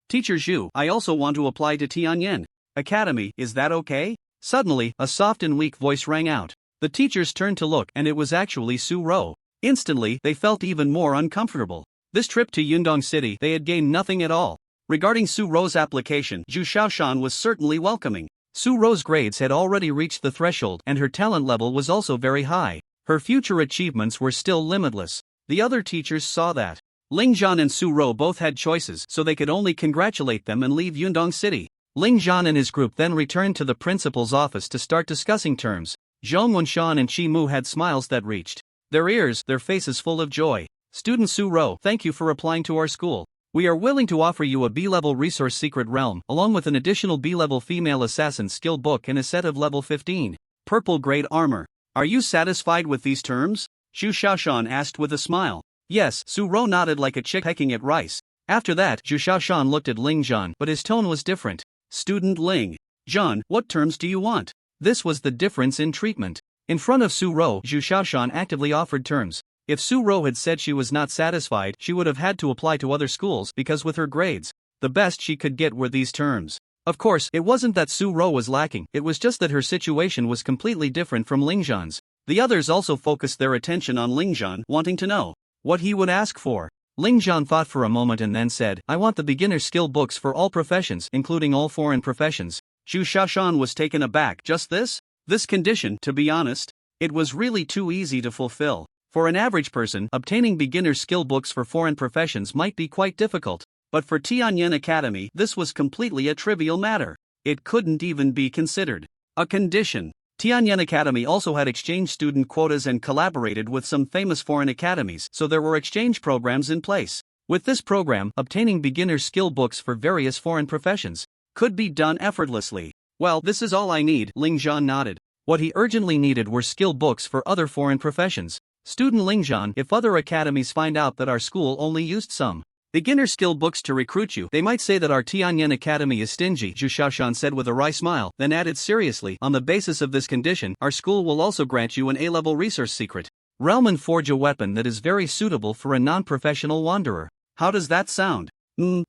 Teacher Zhu, I also want to apply to Tianyan Academy, is that okay? Suddenly, a soft and weak voice rang out. The teachers turned to look, and it was actually Su Ro. Instantly, they felt even more uncomfortable. This trip to Yundong City, they had gained nothing at all. Regarding Su Ro's application, Zhu Shaoshan was certainly welcoming. Su Ro's grades had already reached the threshold, and her talent level was also very high. Her future achievements were still limitless. The other teachers saw that. Lingzhan and Su Ro both had choices, so they could only congratulate them and leave Yundong City. Lingzhan and his group then returned to the principal's office to start discussing terms. Zhong Wenshan and Qi Mu had smiles that reached their ears, their faces full of joy. Student Su Ro, thank you for applying to our school. We are willing to offer you a B-level resource secret realm, along with an additional B-level female assassin skill book and a set of level 15 purple grade armor. Are you satisfied with these terms? Zhu Shaoshan asked with a smile. Yes, Su Ro nodded like a chick pecking at rice. After that, Zhu Shaoshan looked at Lingzhan, but his tone was different. Student Ling Zhan, what terms do you want? This was the difference in treatment. In front of Su Ro, Zhu Shaoshan actively offered terms. If Su Ro had said she was not satisfied, she would have had to apply to other schools because with her grades, the best she could get were these terms. Of course, it wasn't that Su Ro was lacking, it was just that her situation was completely different from Lingzhan's. The others also focused their attention on Lingzhan, wanting to know what he would ask for. Lingzhan thought for a moment and then said, I want the beginner skill books for all professions, including all foreign professions. Zhu Shaoshan was taken aback. Just this? This condition, to be honest, it was really too easy to fulfill. For an average person, obtaining beginner skill books for foreign professions might be quite difficult. But for Tianyan Academy, this was completely a trivial matter. It couldn't even be considered a condition. Tianyan Academy also had exchange student quotas and collaborated with some famous foreign academies, so there were exchange programs in place. With this program, obtaining beginner skill books for various foreign professions could be done effortlessly. Well, this is all I need, Lingzhan nodded. What he urgently needed were skill books for other foreign professions. Student Lingzhan, if other academies find out that our school only used some beginner skill books to recruit you, they might say that our Tianyan Academy is stingy, Zhu Shaoshan said with a wry smile, then added seriously, on the basis of this condition, our school will also grant you an A-level resource secret realm and forge a weapon that is very suitable for a non-professional wanderer. How does that sound?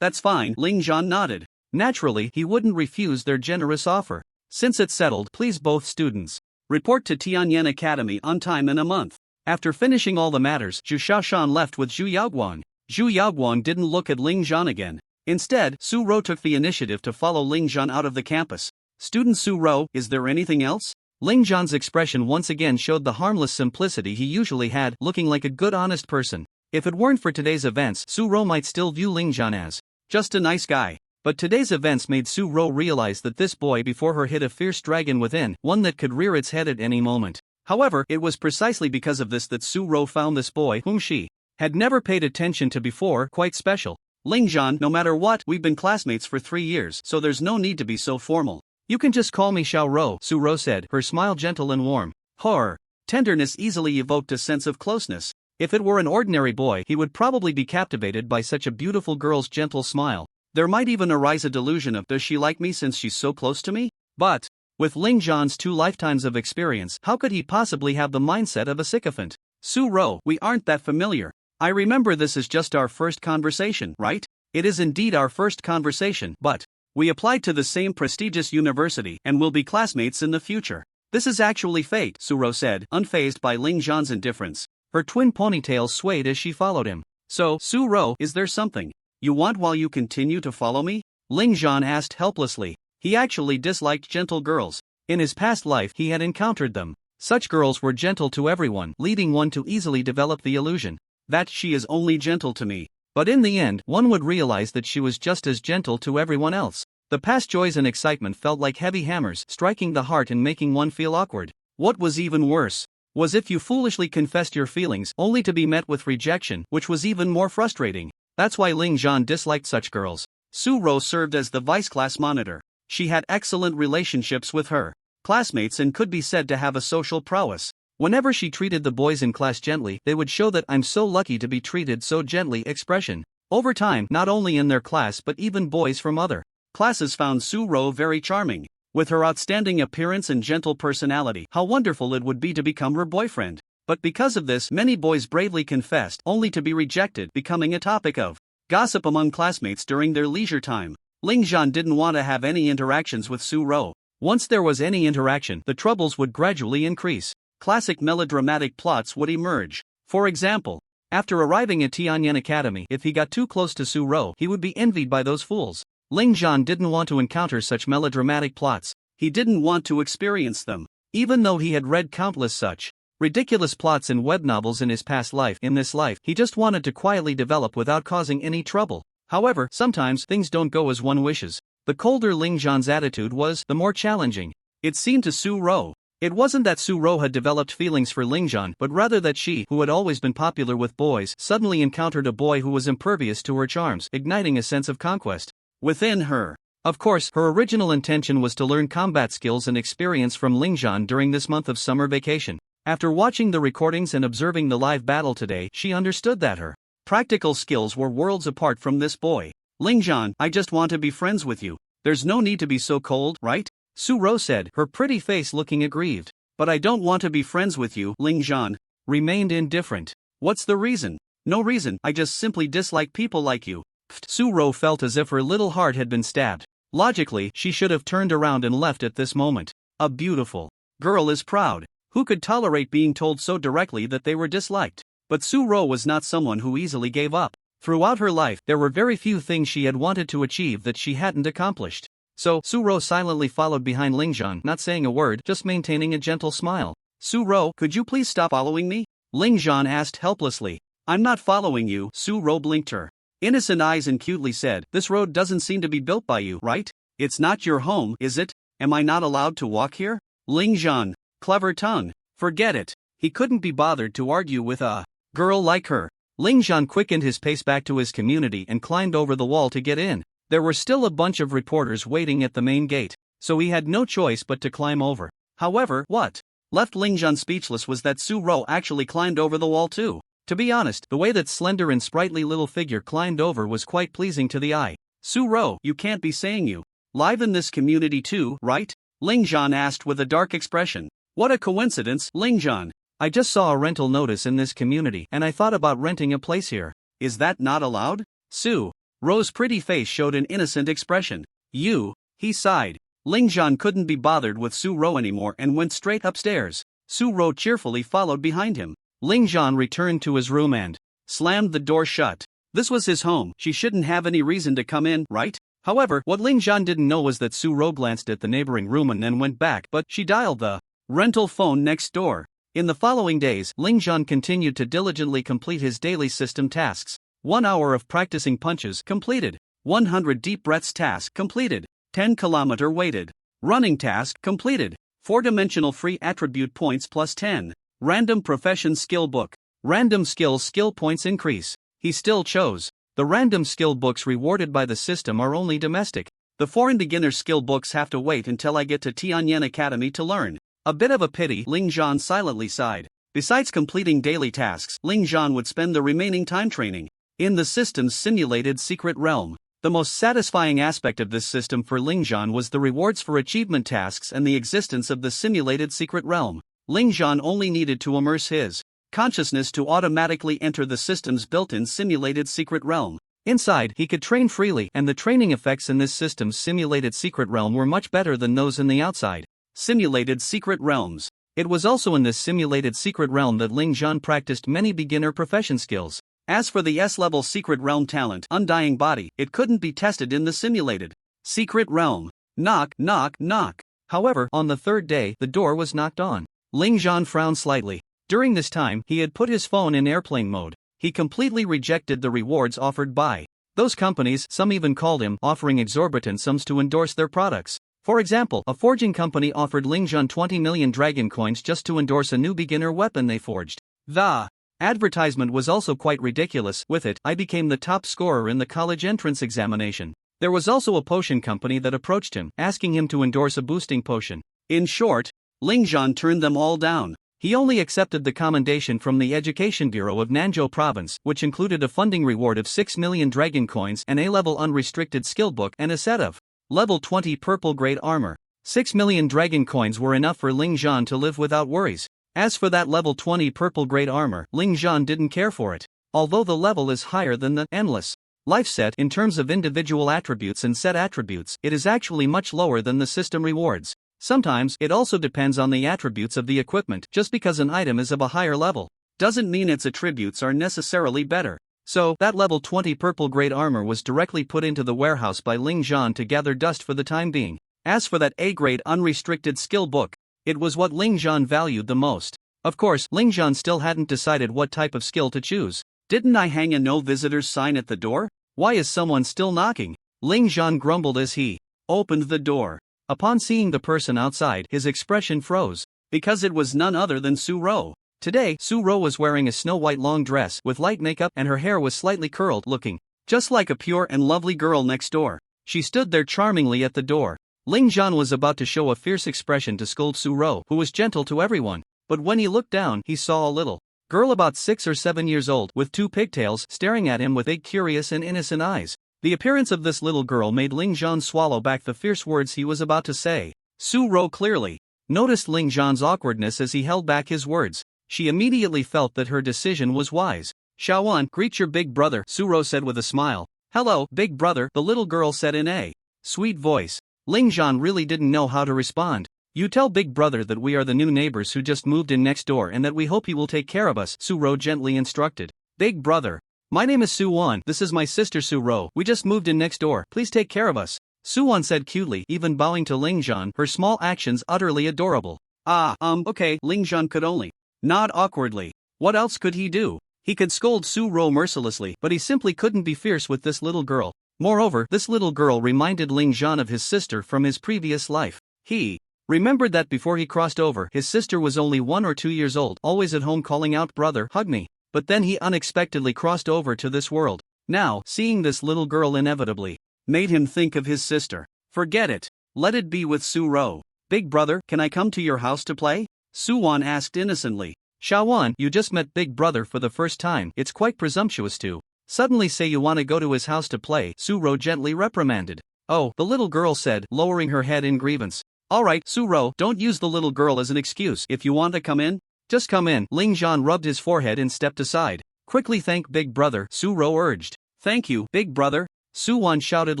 That's fine, Lingzhan nodded. Naturally, he wouldn't refuse their generous offer. Since it's settled, please both students report to Tianyan Academy on time in a month. After finishing all the matters, Zhu Shaoshan left with Zhu Yaoguang. Zhu Yaoguang didn't look at Lingzhan again. Instead, Su Ro took the initiative to follow Lingzhan out of the campus. Student Su Ro, is there anything else? Lingzhan's expression once again showed the harmless simplicity he usually had, looking like a good honest person. If it weren't for today's events, Su Ro might still view Lingzhan as just a nice guy. But today's events made Su Ro realize that this boy before her hid a fierce dragon within, one that could rear its head at any moment. However, it was precisely because of this that Su Ro found this boy, whom she had never paid attention to before, quite special. Lingzhan, no matter what, we've been classmates for 3 years, so there's no need to be so formal. You can just call me Xiao Ro, Su Ro said, her smile gentle and warm. Horror. Tenderness easily evoked a sense of closeness. If it were an ordinary boy, he would probably be captivated by such a beautiful girl's gentle smile. There might even arise a delusion of, does she like me since she's so close to me? But with Ling Zhan's 2 lifetimes of experience, how could he possibly have the mindset of a sycophant? Su-ro, we aren't that familiar. I remember this is just our first conversation, right? It is indeed our first conversation, but we applied to the same prestigious university and will be classmates in the future. This is actually fate, Su-ro said, unfazed by Ling Zhan's indifference. Her twin ponytails swayed as she followed him. So, Su-ro, is there something you want while you continue to follow me? Ling Zhan asked helplessly. He actually disliked gentle girls. In his past life he had encountered them. Such girls were gentle to everyone, leading one to easily develop the illusion that she is only gentle to me. But in the end, one would realize that she was just as gentle to everyone else. The past joys and excitement felt like heavy hammers striking the heart and making one feel awkward. What was even worse was if you foolishly confessed your feelings only to be met with rejection, which was even more frustrating. That's why Ling Zhan disliked such girls. Su-ro served as the vice class monitor. She had excellent relationships with her classmates and could be said to have a social prowess. Whenever she treated the boys in class gently, they would show that "I'm so lucky to be treated so gently" expression. Over time, not only in their class but even boys from other classes found Su-ro very charming. With her outstanding appearance and gentle personality, how wonderful it would be to become her boyfriend. But because of this, many boys bravely confessed, only to be rejected, becoming a topic of gossip among classmates during their leisure time. Ling Zhan didn't want to have any interactions with Su-ro. Once there was any interaction, the troubles would gradually increase. Classic melodramatic plots would emerge. For example, after arriving at Tianyan Academy, if he got too close to Su-ro, he would be envied by those fools. Ling Zhan didn't want to encounter such melodramatic plots. He didn't want to experience them. Even though he had read countless such ridiculous plots in web novels in his past life, in this life, he just wanted to quietly develop without causing any trouble. However, sometimes things don't go as one wishes. The colder Ling Zhan's attitude was, the more challenging it seemed to Su-ro. It wasn't that Su-ro had developed feelings for Ling Zhan, but rather that she, who had always been popular with boys, suddenly encountered a boy who was impervious to her charms, igniting a sense of conquest within her. Of course, her original intention was to learn combat skills and experience from Ling Zhan during this month of summer vacation. After watching the recordings and observing the live battle today, she understood that her practical skills were worlds apart from this boy. Ling Zhan, I just want to be friends with you. There's no need to be so cold, right? Su-ro said, her pretty face looking aggrieved. But I don't want to be friends with you. Ling Zhan remained indifferent. What's the reason? No reason, I just simply dislike people like you. Su-ro felt as if her little heart had been stabbed. Logically, she should have turned around and left at this moment. A beautiful girl is proud. Who could tolerate being told so directly that they were disliked? But Su-ro was not someone who easily gave up. Throughout her life, there were very few things she had wanted to achieve that she hadn't accomplished. So, Su-ro silently followed behind Ling Zhan, not saying a word, just maintaining a gentle smile. Su-ro, could you please stop following me? Ling Zhan asked helplessly. I'm not following you. Su-ro blinked her innocent eyes and cutely said, this road doesn't seem to be built by you, right? It's not your home, is it? Am I not allowed to walk here? Ling Zhan, clever tongue. Forget it. He couldn't be bothered to argue with a girl like her. Ling Zhan quickened his pace back to his community and climbed over the wall to get in. There were still a bunch of reporters waiting at the main gate, so he had no choice but to climb over. However, what left Ling Zhan speechless was that Su-ro actually climbed over the wall too. To be honest, the way that slender and sprightly little figure climbed over was quite pleasing to the eye. Su-ro, you can't be saying you live in this community too, right? Ling Zhan asked with a dark expression. What a coincidence, Ling Zhan. I just saw a rental notice in this community and I thought about renting a place here. Is that not allowed? Su-ro's pretty face showed an innocent expression. He sighed. Ling Zhan couldn't be bothered with Su-ro anymore and went straight upstairs. Su-ro cheerfully followed behind him. Ling Zhan returned to his room and slammed the door shut. This was his home, she shouldn't have any reason to come in, right? However, what Ling Zhan didn't know was that Su-ro glanced at the neighboring room and then went back, but she dialed the rental phone next door. In the following days, Ling Zhan continued to diligently complete his daily system tasks. 1 hour of practicing punches completed. 100 deep breaths task completed. 10-kilometer weighted running task completed. 4-dimensional free attribute points plus 10. Random profession skill book. Random skill points increase. He still chose. The random skill books rewarded by the system are only domestic. The foreign beginner skill books have to wait until I get to Tianyan Academy to learn. A bit of a pity, Ling Zhan silently sighed. Besides completing daily tasks, Ling Zhan would spend the remaining time training in the system's simulated secret realm. The most satisfying aspect of this system for Ling Zhan was the rewards for achievement tasks and the existence of the simulated secret realm. Ling Zhan only needed to immerse his consciousness to automatically enter the system's built-in simulated secret realm. Inside, he could train freely, and the training effects in this system's simulated secret realm were much better than those in the outside simulated secret realms. It was also in this simulated secret realm that Ling Zhan practiced many beginner profession skills. As for the S-level secret realm talent, Undying Body, it couldn't be tested in the simulated secret realm. Knock, knock, knock. However, on the third day, the door was knocked on. Ling Zhan frowned slightly. During this time, he had put his phone in airplane mode. He completely rejected the rewards offered by those companies. Some even called him, offering exorbitant sums to endorse their products. For example, a forging company offered Ling Zhan 20 million dragon coins just to endorse a new beginner weapon they forged. The advertisement was also quite ridiculous. With it, I became the top scorer in the college entrance examination. There was also a potion company that approached him, asking him to endorse a boosting potion. In short, Ling Zhan turned them all down. He only accepted the commendation from the Education Bureau of Nanzhou Province, which included a funding reward of 6 million dragon coins, an A-level unrestricted skill book, and a set of level 20 purple grade armor. 6 million dragon coins were enough for Ling Zhan to live without worries. As for that level 20 purple grade armor, Ling Zhan didn't care for it. Although the level is higher than the endless life set in terms of individual attributes and set attributes, it is actually much lower than the system rewards. Sometimes, it also depends on the attributes of the equipment. Just because an item is of a higher level doesn't mean its attributes are necessarily better. So, that level 20 purple grade armor was directly put into the warehouse by Ling Zhan to gather dust for the time being. As for that A-grade unrestricted skill book, it was what Ling Zhan valued the most. Of course, Ling Zhan still hadn't decided what type of skill to choose. Didn't I hang a no visitors sign at the door? Why is someone still knocking? Ling Zhan grumbled as he opened the door. Upon seeing the person outside, his expression froze, because it was none other than Su Ro. Today, Su Ro was wearing a snow-white long dress with light makeup, and her hair was slightly curled, looking just like a pure and lovely girl next door. She stood there charmingly at the door. Ling Zhan was about to show a fierce expression to scold Su Ro, who was gentle to everyone, but when he looked down, he saw a little girl about 6 or 7 years old, with 2 pigtails, staring at him with big, curious and innocent eyes. The appearance of this little girl made Ling Zhan swallow back the fierce words he was about to say. Su Ro clearly noticed Ling Zhan's awkwardness as he held back his words. She immediately felt that her decision was wise. Shaoan, greet your big brother, Su Ro said with a smile. Hello, big brother, the little girl said in a sweet voice. Ling Zhan really didn't know how to respond. You tell big brother that we are the new neighbors who just moved in next door and that we hope he will take care of us, Su Ro gently instructed. Big brother. My name is Su Wan, this is my sister Su Ro, we just moved in next door, please take care of us. Su Wan said cutely, even bowing to Ling Zhan, her small actions utterly adorable. Okay, Ling Zhan could only nod awkwardly. What else could he do? He could scold Su Ro mercilessly, but he simply couldn't be fierce with this little girl. Moreover, this little girl reminded Ling Zhan of his sister from his previous life. He remembered that before he crossed over, his sister was only 1 or 2 years old, always at home calling out, brother, hug me. But then he unexpectedly crossed over to this world. Now, seeing this little girl inevitably made him think of his sister. Forget it. Let it be with Su Ro. Big brother, can I come to your house to play? Su Wan asked innocently. Shaoan, you just met big brother for the first time, it's quite presumptuous to suddenly say you want to go to his house to play, Su Ro gently reprimanded. Oh, the little girl said, lowering her head in grievance. Alright, Su Ro, don't use the little girl as an excuse. If you want to come in, just come in. Ling Zhan rubbed his forehead and stepped aside. Quickly thank big brother, Su Ro urged. Thank you, big brother, Su Wan shouted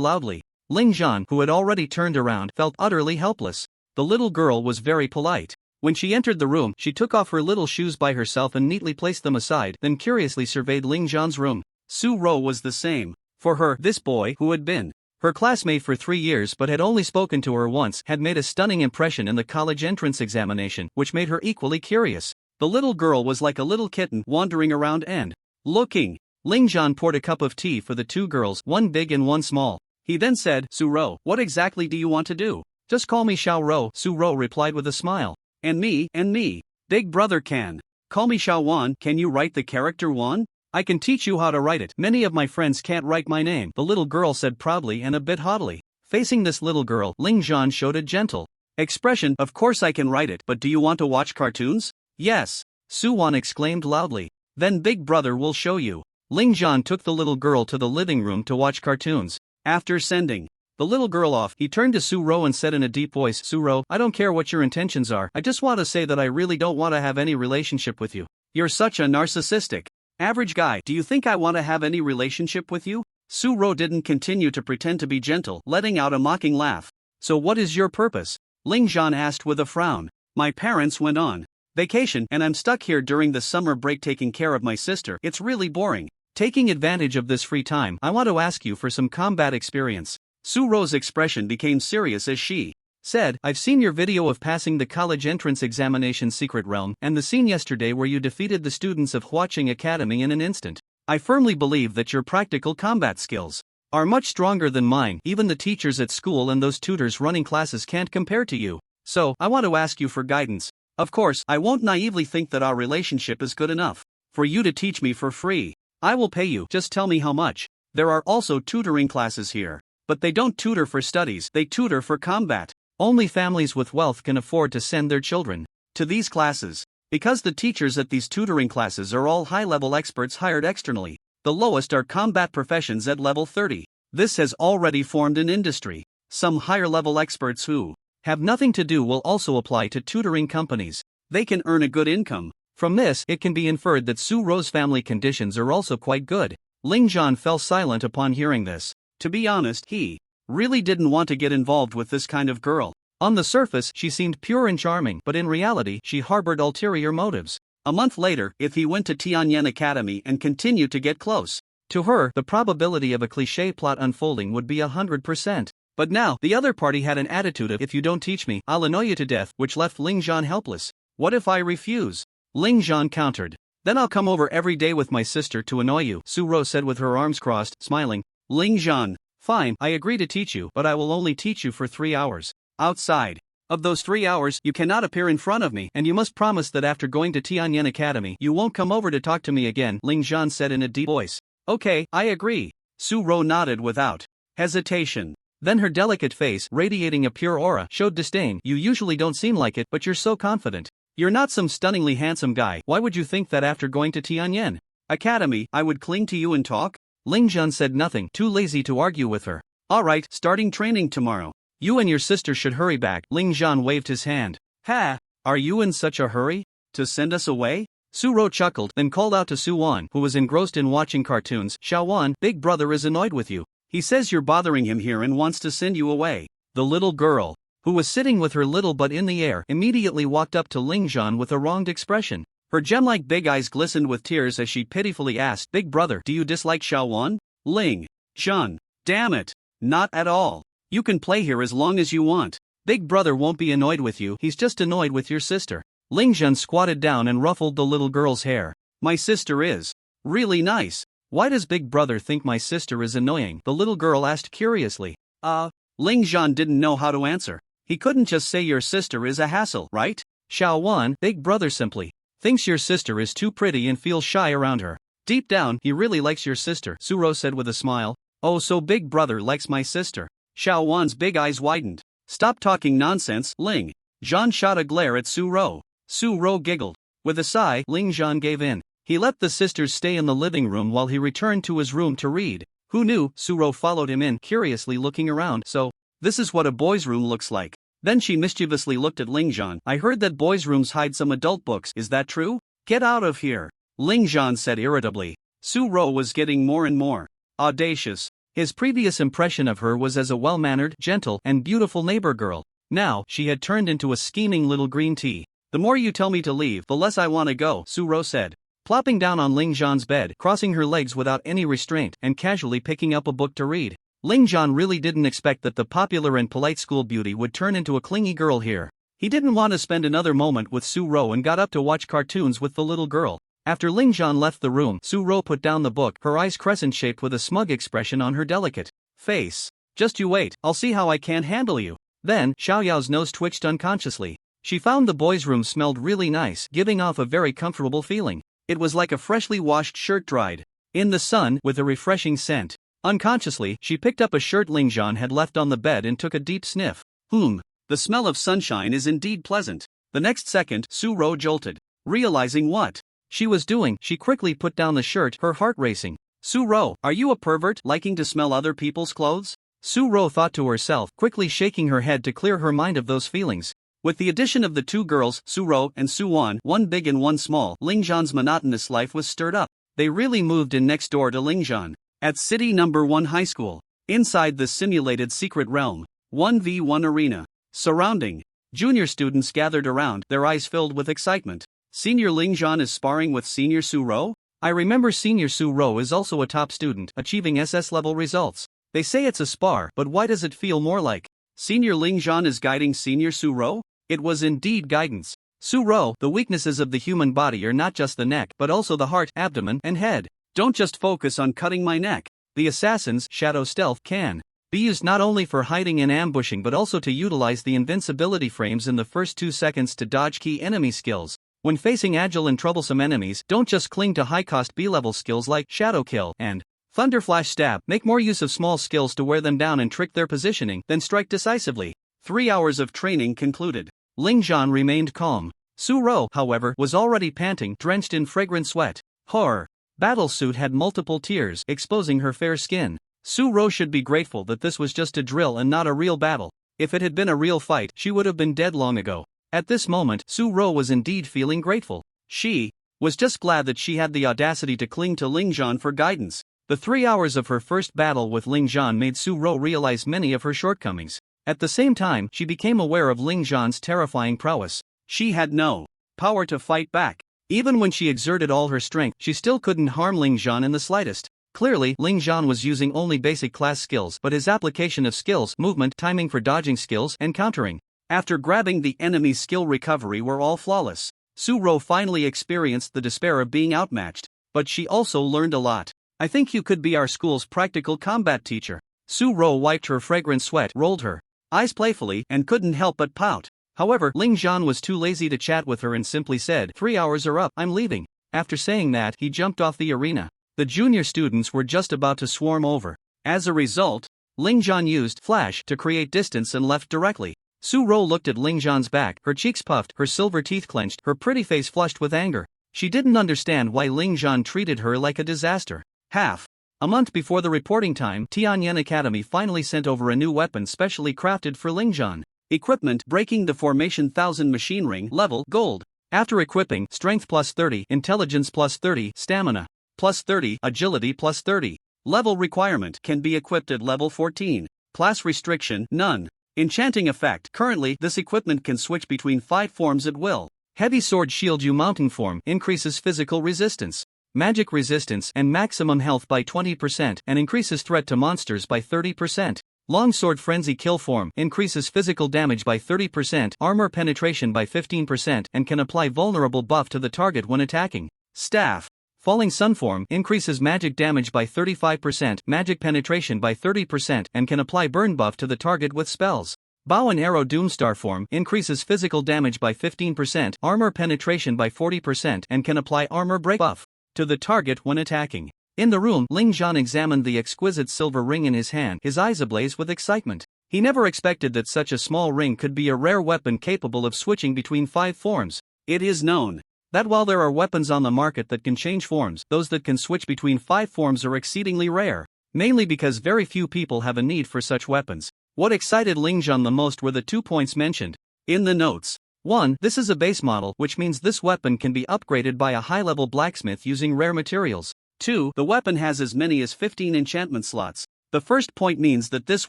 loudly. Ling Zhan, who had already turned around, felt utterly helpless. The little girl was very polite. When she entered the room, she took off her little shoes by herself and neatly placed them aside, then curiously surveyed Ling Zhan's room. Su Ro was the same. For her, this boy, who had been her classmate for 3 years but had only spoken to her once, had made a stunning impression in the college entrance examination, which made her equally curious. The little girl was like a little kitten wandering around and looking. Ling Zhan poured a cup of tea for the 2 girls, one big and one small. He then said, Su Ro, what exactly do you want to do? Just call me Xiao Ro, Su Ro replied with a smile. And me, big brother can call me Xiao Wan. Can you write the character Wan? I can teach you how to write it. Many of my friends can't write my name, the little girl said proudly and a bit haughtily. Facing this little girl, Ling Zhan showed a gentle expression. Of course I can write it, but do you want to watch cartoons? Yes. Suwon exclaimed loudly. Then Big Brother will show you. Ling Zhan took the little girl to the living room to watch cartoons. After sending the little girl off, he turned to Su-ro and said in a deep voice, Su-ro, I don't care what your intentions are, I just want to say that I really don't want to have any relationship with you. You're such a narcissistic, average guy. Do you think I want to have any relationship with you? Su-ro didn't continue to pretend to be gentle, letting out a mocking laugh. So what is your purpose? Ling Zhan asked with a frown. My parents went on vacation and I'm stuck here during the summer break taking care of my sister. It's really boring. Taking advantage of this free time, I want to ask you for some combat experience. Su-ro's expression became serious as she said, I've seen your video of passing the college entrance examination Secret Realm and the scene yesterday where you defeated the students of Hwaching Academy in an instant. I firmly believe that your practical combat skills are much stronger than mine. Even the teachers at school and those tutors running classes can't compare to you. So, I want to ask you for guidance. Of course, I won't naively think that our relationship is good enough for you to teach me for free. I will pay you, just tell me how much. There are also tutoring classes here. But they don't tutor for studies, they tutor for combat. Only families with wealth can afford to send their children to these classes. Because the teachers at these tutoring classes are all high-level experts hired externally. The lowest are combat professions at level 30. This has already formed an industry. Some higher-level experts who have nothing to do will also apply to tutoring companies. They can earn a good income. From this, it can be inferred that Su-ro's family conditions are also quite good. Ling Zhan fell silent upon hearing this. To be honest, he really didn't want to get involved with this kind of girl. On the surface, she seemed pure and charming, but in reality, she harbored ulterior motives. A month later, if he went to Tianyan Academy and continued to get close to her, the probability of a cliché plot unfolding would be 100%. But now, the other party had an attitude of, if you don't teach me, I'll annoy you to death, which left Ling Zhan helpless. What if I refuse? Ling Zhan countered. Then I'll come over every day with my sister to annoy you, Su-ro said with her arms crossed, smiling. Ling Zhan, fine, I agree to teach you, but I will only teach you for 3 hours. Outside of those 3 hours, you cannot appear in front of me, and you must promise that after going to Tianyan Academy, you won't come over to talk to me again, Ling Zhan said in a deep voice. Okay, I agree. Su-ro nodded without hesitation. Then her delicate face, radiating a pure aura, showed disdain. You usually don't seem like it, but you're so confident. You're not some stunningly handsome guy. Why would you think that after going to Tianyan Academy, I would cling to you and talk? Ling Zhan said nothing, too lazy to argue with her. Alright, starting training tomorrow. You and your sister should hurry back. Ling Zhan waved his hand. Ha! Are you in such a hurry to send us away? Su-ro chuckled, then called out to Su-won, who was engrossed in watching cartoons. Xiao-won, Big Brother is annoyed with you. He says you're bothering him here and wants to send you away. The little girl, who was sitting with her little butt in the air, immediately walked up to Ling Zhan with a wronged expression. Her gem-like big eyes glistened with tears as she pitifully asked, Big Brother, do you dislike Xiao-won? Ling Zhan, damn it, not at all. You can play here as long as you want. Big Brother won't be annoyed with you, he's just annoyed with your sister. Ling Zhan squatted down and ruffled the little girl's hair. My sister is really nice. Why does Big Brother think my sister is annoying? The little girl asked curiously. Ling Zhan didn't know how to answer. He couldn't just say your sister is a hassle, right? Xiao-won, Big Brother simply thinks your sister is too pretty and feels shy around her. Deep down, he really likes your sister, Su-ro said with a smile. Oh, so Big Brother likes my sister. Xiao-won's big eyes widened. Stop talking nonsense, Ling Zhan shot a glare at Su-ro. Su-ro giggled. With a sigh, Ling Zhan gave in. He let the sisters stay in the living room while he returned to his room to read. Who knew? Su-ro followed him in, curiously looking around. So, this is what a boy's room looks like. Then she mischievously looked at Ling Zhan. I heard that boys' rooms hide some adult books, is that true? Get out of here, Ling Zhan said irritably. Su-ro was getting more and more audacious. His previous impression of her was as a well-mannered, gentle, and beautiful neighbor girl. Now, she had turned into a scheming little green tea. The more you tell me to leave, the less I want to go, Su-ro said. Plopping down on Ling Zhan's bed, crossing her legs without any restraint, and casually picking up a book to read. Ling Zhan really didn't expect that the popular and polite school beauty would turn into a clingy girl here. He didn't want to spend another moment with Su-ro and got up to watch cartoons with the little girl. After Ling Zhan left the room, Su-ro put down the book, her eyes crescent-shaped with a smug expression on her delicate face. Just you wait, I'll see how I can't handle you. Then, Xiaoyao's nose twitched unconsciously. She found the boys' room smelled really nice, giving off a very comfortable feeling. It was like a freshly washed shirt dried in the sun, with a refreshing scent. Unconsciously, she picked up a shirt Ling Zhan had left on the bed and took a deep sniff. The smell of sunshine is indeed pleasant. The next second, Su-ro jolted. Realizing what she was doing, she quickly put down the shirt, her heart racing. Su-ro, are you a pervert, liking to smell other people's clothes? Su-ro thought to herself, quickly shaking her head to clear her mind of those feelings. With the addition of the two girls, Su-ro and Su-won, one big and one small, Lingzhan's monotonous life was stirred up. They really moved in next door to Lingzhan, at City Number 1 High School. Inside the simulated secret realm, 1v1 arena. Surrounding, junior students gathered around, their eyes filled with excitement. Senior Lingzhan is sparring with Senior Su-ro? I remember Senior Su-ro is also a top student, achieving SS level results. They say it's a spar, but why does it feel more like Senior Lingzhan is guiding Senior Su-ro? It was indeed guidance. Su-ro, the weaknesses of the human body are not just the neck but also the heart, abdomen, and head. Don't just focus on cutting my neck. The assassin's shadow stealth can be used not only for hiding and ambushing but also to utilize the invincibility frames in the first 2 seconds to dodge key enemy skills. When facing agile and troublesome enemies, don't just cling to high-cost B-level skills like Shadow Kill and Thunder Flash Stab. Make more use of small skills to wear them down and trick their positioning, then strike decisively. 3 hours of training concluded. Lingzhan remained calm. Su-ro, however, was already panting, drenched in fragrant sweat. Her battlesuit had multiple tears, exposing her fair skin. Su-ro should be grateful that this was just a drill and not a real battle. If it had been a real fight, she would have been dead long ago. At this moment, Su-ro was indeed feeling grateful. She was just glad that she had the audacity to cling to Lingzhan for guidance. The 3 hours of her first battle with Lingzhan made Su-ro realize many of her shortcomings. At the same time, she became aware of Lingzhan's terrifying prowess. She had no power to fight back. Even when she exerted all her strength, she still couldn't harm Lingzhan in the slightest. Clearly, Lingzhan was using only basic class skills, but his application of skills, movement, timing for dodging skills, and countering after grabbing the enemy's skill recovery were all flawless. Su-ro finally experienced the despair of being outmatched, but she also learned a lot. I think you could be our school's practical combat teacher. Su-ro wiped her fragrant sweat, rolled her eyes playfully, and couldn't help but pout. However, Lingzhan was too lazy to chat with her and simply said, 3 hours are up, I'm leaving. After saying that, he jumped off the arena. The junior students were just about to swarm over. As a result, Lingzhan used flash to create distance and left directly. Su-ro looked at Lingzhan's back, her cheeks puffed, her silver teeth clenched, her pretty face flushed with anger. She didn't understand why Lingzhan treated her like a disaster. Half a month before the reporting time, Tianyan Academy finally sent over a new weapon specially crafted for Lingzhan. Equipment: breaking the formation 1000 machine ring, level gold. After equipping, strength plus 30, intelligence plus 30, stamina plus 30, agility plus 30. Level requirement: can be equipped at level 14. Class restriction: none. Enchanting effect: currently, this equipment can switch between 5 forms at will. Heavy sword shield U mounting form increases physical resistance, magic resistance, and maximum health by 20% and increases threat to monsters by 30%. Longsword frenzy kill form increases physical damage by 30%, armor penetration by 15%, and can apply vulnerable buff to the target when attacking. Staff falling sun form increases magic damage by 35%, magic penetration by 30%, and can apply burn buff to the target with spells. Bow and arrow doomstar form increases physical damage by 15%, armor penetration by 40%, and can apply armor break buff to the target when attacking. In the room, Lingzhan examined the exquisite silver ring in his hand, his eyes ablaze with excitement. He never expected that such a small ring could be a rare weapon capable of switching between 5 forms. It is known that while there are weapons on the market that can change forms, those that can switch between 5 forms are exceedingly rare, mainly because very few people have a need for such weapons. What excited Lingzhan the most were the 2 points mentioned in the notes. 1. This is a base model, which means this weapon can be upgraded by a high-level blacksmith using rare materials. 2. The weapon has as many as 15 enchantment slots. The first point means that this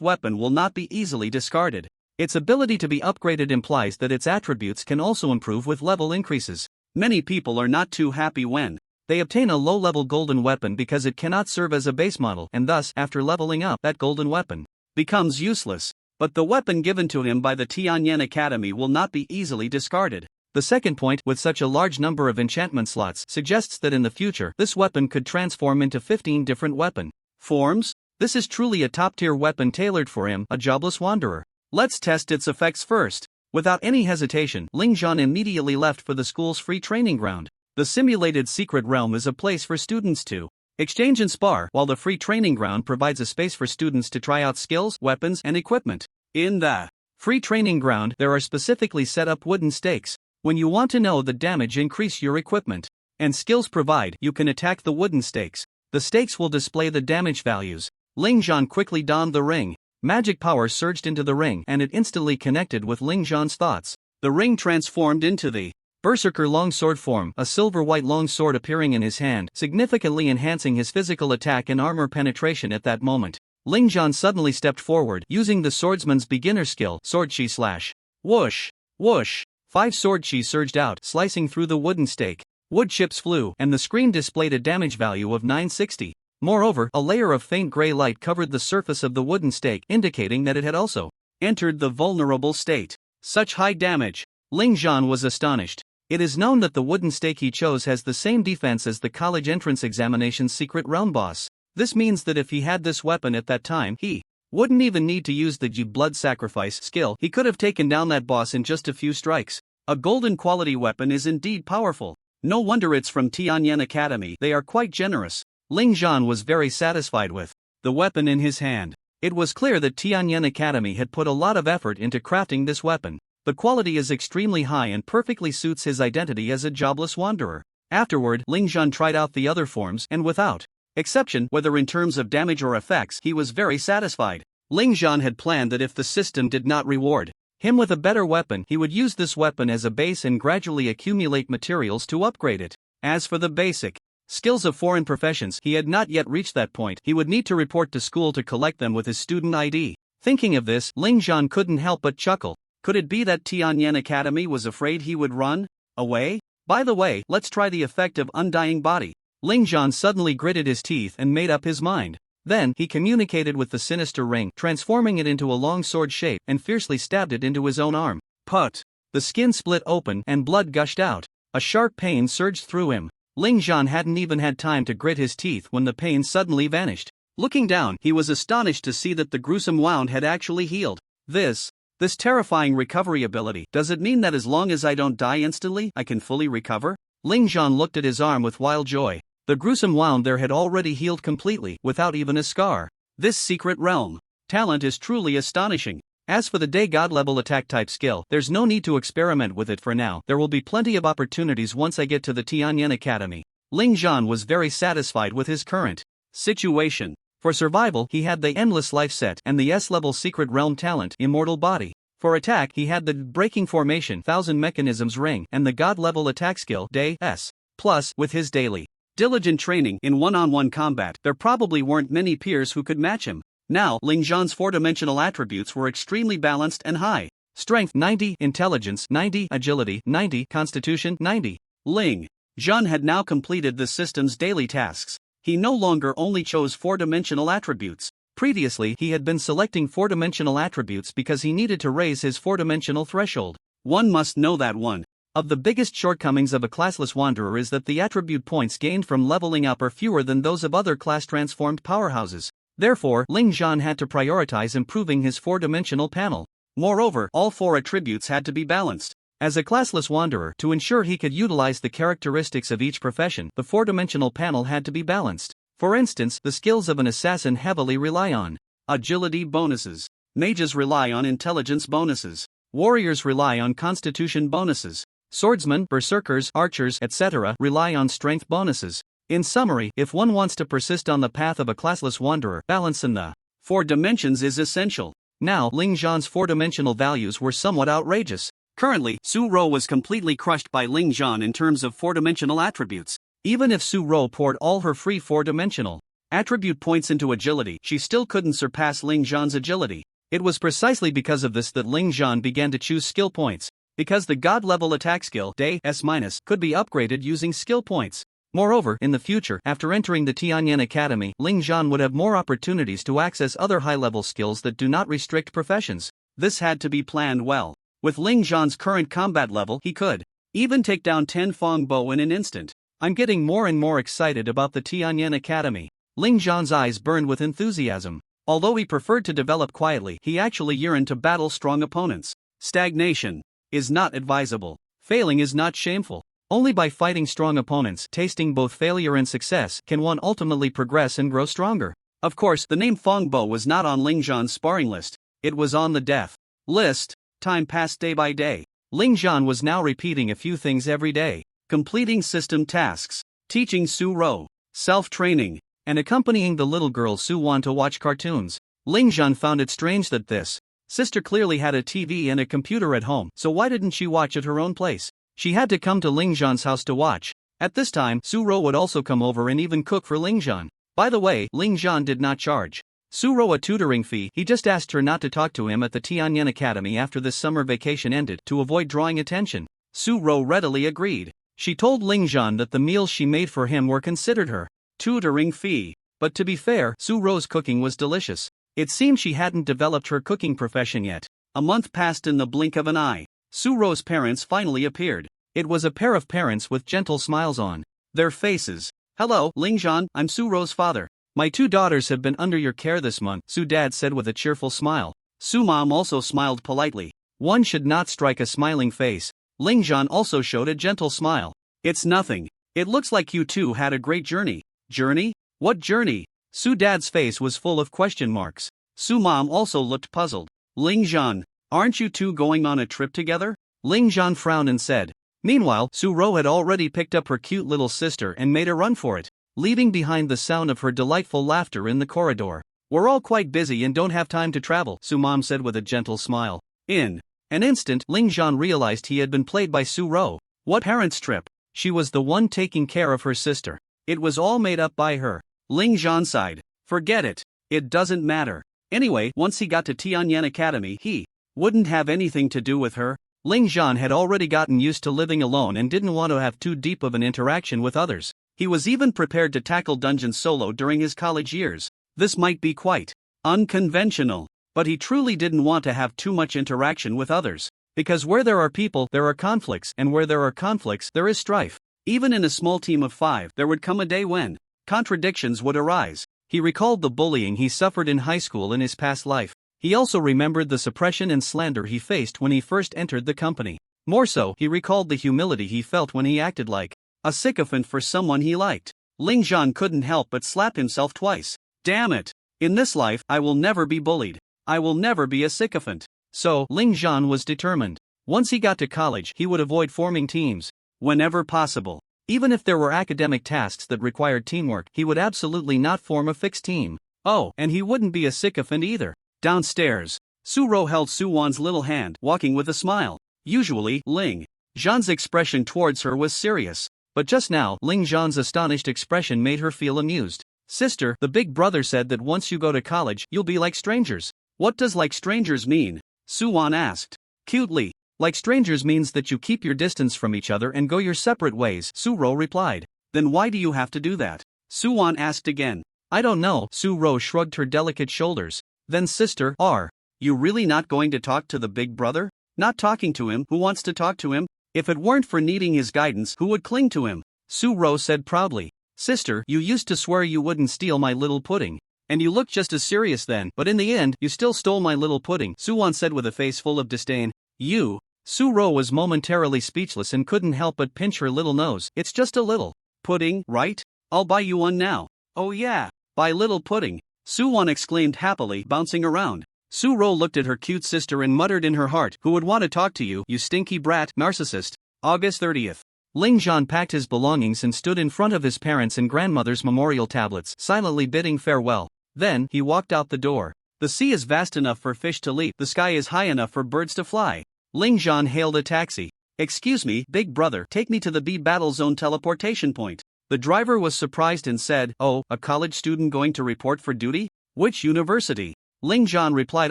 weapon will not be easily discarded. Its ability to be upgraded implies that its attributes can also improve with level increases. Many people are not too happy when they obtain a low-level golden weapon because it cannot serve as a base model, and thus, after leveling up, that golden weapon becomes useless. But the weapon given to him by the Tianyan Academy will not be easily discarded. The second point, with such a large number of enchantment slots, suggests that in the future, this weapon could transform into 15 different weapon forms. This is truly a top-tier weapon tailored for him, a jobless wanderer. Let's test its effects first. Without any hesitation, Lingzhan immediately left for the school's free training ground. The simulated secret realm is a place for students to exchange and spar, while the free training ground provides a space for students to try out skills, weapons, and equipment. In the free training ground, there are specifically set up wooden stakes. When you want to know the damage, increase your equipment and skills provide, you can attack the wooden stakes. The stakes will display the damage values. Ling Zhan quickly donned the ring. Magic power surged into the ring and it instantly connected with Ling Zhan's thoughts. The ring transformed into the Berserker longsword form, a silver-white longsword appearing in his hand, significantly enhancing his physical attack and armor penetration at that moment. Ling Zhan suddenly stepped forward, using the swordsman's beginner skill, sword chi slash. Whoosh! Whoosh! 5 sword chi surged out, slicing through the wooden stake. Wood chips flew, and the screen displayed a damage value of 960. Moreover, a layer of faint gray light covered the surface of the wooden stake, indicating that it had also entered the vulnerable state. Such high damage! Ling Zhan was astonished. It is known that the wooden stake he chose has the same defense as the college entrance examination's secret realm boss. This means that if he had this weapon at that time, he wouldn't even need to use the blood sacrifice skill. He could have taken down that boss in just a few strikes. A golden quality weapon is indeed powerful. No wonder it's from Tianyan Academy. They are quite generous. Ling Zhan was very satisfied with the weapon in his hand. It was clear that Tianyan Academy had put a lot of effort into crafting this weapon. The quality is extremely high and perfectly suits his identity as a jobless wanderer. Afterward, Ling Zhan tried out the other forms and without exception, whether in terms of damage or effects, he was very satisfied. Ling Zhan had planned that if the system did not reward him with a better weapon, he would use this weapon as a base and gradually accumulate materials to upgrade it. As for the basic skills of foreign professions, he had not yet reached that point. He would need to report to school to collect them with his student ID. Thinking of this, Ling Zhan couldn't help but chuckle. Could it be that Tianyan Academy was afraid he would run away? By the way, let's try the effect of undying body. Ling Zhan suddenly gritted his teeth and made up his mind. Then, he communicated with the sinister ring, transforming it into a long sword shape and fiercely stabbed it into his own arm. Put! The skin split open and blood gushed out. A sharp pain surged through him. Ling Zhan hadn't even had time to grit his teeth when the pain suddenly vanished. Looking down, he was astonished to see that the gruesome wound had actually healed. This terrifying recovery ability, does it mean that as long as I don't die instantly, I can fully recover? Ling Zhan looked at his arm with wild joy. The gruesome wound there had already healed completely, without even a scar. This secret realm talent is truly astonishing. As for the day god level attack type skill, there's no need to experiment with it for now. There will be plenty of opportunities once I get to the Tianyan Academy. Ling Zhan was very satisfied with his current situation. For survival, he had the Endless Life set and the S-level secret realm talent, Immortal Body. For attack, he had the Breaking Formation, 1000 Mechanisms ring, and the god-level attack skill, Day S. Plus, with his daily diligent training in one-on-one combat, there probably weren't many peers who could match him. Now, Ling Zhan's four-dimensional attributes were extremely balanced and high. Strength 90, Intelligence 90, Agility 90, Constitution 90. Ling Zhan had now completed the system's daily tasks. He no longer only chose four-dimensional attributes. Previously, he had been selecting four-dimensional attributes because he needed to raise his four-dimensional threshold. One must know that one of the biggest shortcomings of a classless wanderer is that the attribute points gained from leveling up are fewer than those of other class-transformed powerhouses. Therefore, Ling Zhan had to prioritize improving his four-dimensional panel. Moreover, all four attributes had to be balanced. As a classless wanderer, to ensure he could utilize the characteristics of each profession, the four-dimensional panel had to be balanced. For instance, the skills of an assassin heavily rely on agility bonuses. Mages rely on intelligence bonuses. Warriors rely on constitution bonuses. Swordsmen, berserkers, archers, etc. rely on strength bonuses. In summary, if one wants to persist on the path of a classless wanderer, balance in the four dimensions is essential. Now, Ling Zhan's four-dimensional values were somewhat outrageous. Currently, Su Ro was completely crushed by Ling Zhan in terms of four-dimensional attributes. Even if Su Ro poured all her free four-dimensional attribute points into agility, she still couldn't surpass Ling Zhan's agility. It was precisely because of this that Ling Zhan began to choose skill points, because the god-level attack skill, Day S-, could be upgraded using skill points. Moreover, in the future, after entering the Tianyan Academy, Ling Zhan would have more opportunities to access other high-level skills that do not restrict professions. This had to be planned well. With Ling Zhan's current combat level, he could even take down 10 Fong Bo in an instant. I'm getting more and more excited about the Tianyan Academy. Ling Zhan's eyes burned with enthusiasm. Although he preferred to develop quietly, he actually yearned to battle strong opponents. Stagnation is not advisable. Failing is not shameful. Only by fighting strong opponents, tasting both failure and success, can one ultimately progress and grow stronger. Of course, the name Fong Bo was not on Ling Zhan's sparring list. It was on the death list. Time passed day by day. Ling Zhan was now repeating a few things every day, completing system tasks, teaching Su Ro, self-training, and accompanying the little girl Su Wan to watch cartoons. Ling Zhan found it strange that this sister clearly had a TV and a computer at home, so why didn't she watch at her own place? She had to come to Ling Zhan's house to watch. At this time, Su Ro would also come over and even cook for Ling Zhan. By the way, Ling Zhan did not charge Su Ro a tutoring fee, he just asked her not to talk to him at the Tianyan Academy after this summer vacation ended to avoid drawing attention. Su Ro readily agreed. She told Ling Zhan that the meals she made for him were considered her tutoring fee. But to be fair, Su Ro's cooking was delicious. It seemed she hadn't developed her cooking profession yet. A month passed in the blink of an eye. Su Ro's parents finally appeared. It was a pair of parents with gentle smiles on their faces. "Hello, Ling Zhan, I'm Su Ro's father. My 2 daughters have been under your care this month," Su Dad said with a cheerful smile. Su Mom also smiled politely. One should not strike a smiling face. Ling Zhan also showed a gentle smile. "It's nothing. It looks like you two had a great journey." "Journey? What journey?" Su Dad's face was full of question marks. Su Mom also looked puzzled. "Ling Zhan, aren't you two going on a trip together?" Ling Zhan frowned and said. Meanwhile, Su Ro had already picked up her cute little sister and made a run for it, leaving behind the sound of her delightful laughter in the corridor. "We're all quite busy and don't have time to travel," Su Mom said with a gentle smile. In an instant, Ling Zhan realized he had been played by Su Ro. What parents' trip? She was the one taking care of her sister. It was all made up by her. Ling Zhan sighed. Forget it. It doesn't matter. Anyway, once he got to Tianyan Academy, he wouldn't have anything to do with her. Ling Zhan had already gotten used to living alone and didn't want to have too deep of an interaction with others. He was even prepared to tackle dungeons solo during his college years. This might be quite unconventional, but he truly didn't want to have too much interaction with others. Because where there are people, there are conflicts, and where there are conflicts, there is strife. Even in a small team of 5, there would come a day when contradictions would arise. He recalled the bullying he suffered in high school in his past life. He also remembered the suppression and slander he faced when he first entered the company. More so, he recalled the humility he felt when he acted like a sycophant for someone he liked. Ling Zhan couldn't help but slap himself twice. Damn it! In this life, I will never be bullied. I will never be a sycophant. So, Ling Zhan was determined. Once he got to college, he would avoid forming teams whenever possible. Even if there were academic tasks that required teamwork, he would absolutely not form a fixed team. Oh, and he wouldn't be a sycophant either. Downstairs, Su Ro held Su Wan's little hand, walking with a smile. Usually, Ling Zhan's expression towards her was serious. But just now, Ling Zhan's astonished expression made her feel amused. "Sister, the big brother said that once you go to college, you'll be like strangers." "What does like strangers mean?" Su Wan asked. Cutely. "Like strangers means that you keep your distance from each other and go your separate ways," Su Ro replied. "Then why do you have to do that?" Su Wan asked again. "I don't know." Su Ro shrugged her delicate shoulders. "Then sister, are you really not going to talk to the big brother?" "Not talking to him? Who wants to talk to him? If it weren't for needing his guidance, who would cling to him?" Su Ro said proudly. "Sister, you used to swear you wouldn't steal my little pudding. And you looked just as serious then, but in the end, you still stole my little pudding," Su Wan said with a face full of disdain. "You?" Su Ro was momentarily speechless and couldn't help but pinch her little nose. "It's just a little pudding, right? I'll buy you one now." "Oh yeah, buy little pudding," Su Wan exclaimed happily, bouncing around. Su Ro looked at her cute sister and muttered in her heart, "Who would want to talk to you, you stinky brat, narcissist." August 30th. Ling Zhan packed his belongings and stood in front of his parents' and grandmother's memorial tablets, silently bidding farewell. Then, he walked out the door. The sea is vast enough for fish to leap, the sky is high enough for birds to fly. Ling Zhan hailed a taxi. "Excuse me, big brother, take me to the B battle zone teleportation point." The driver was surprised and said, "Oh, a college student going to report for duty? Which university?" Ling Zhan replied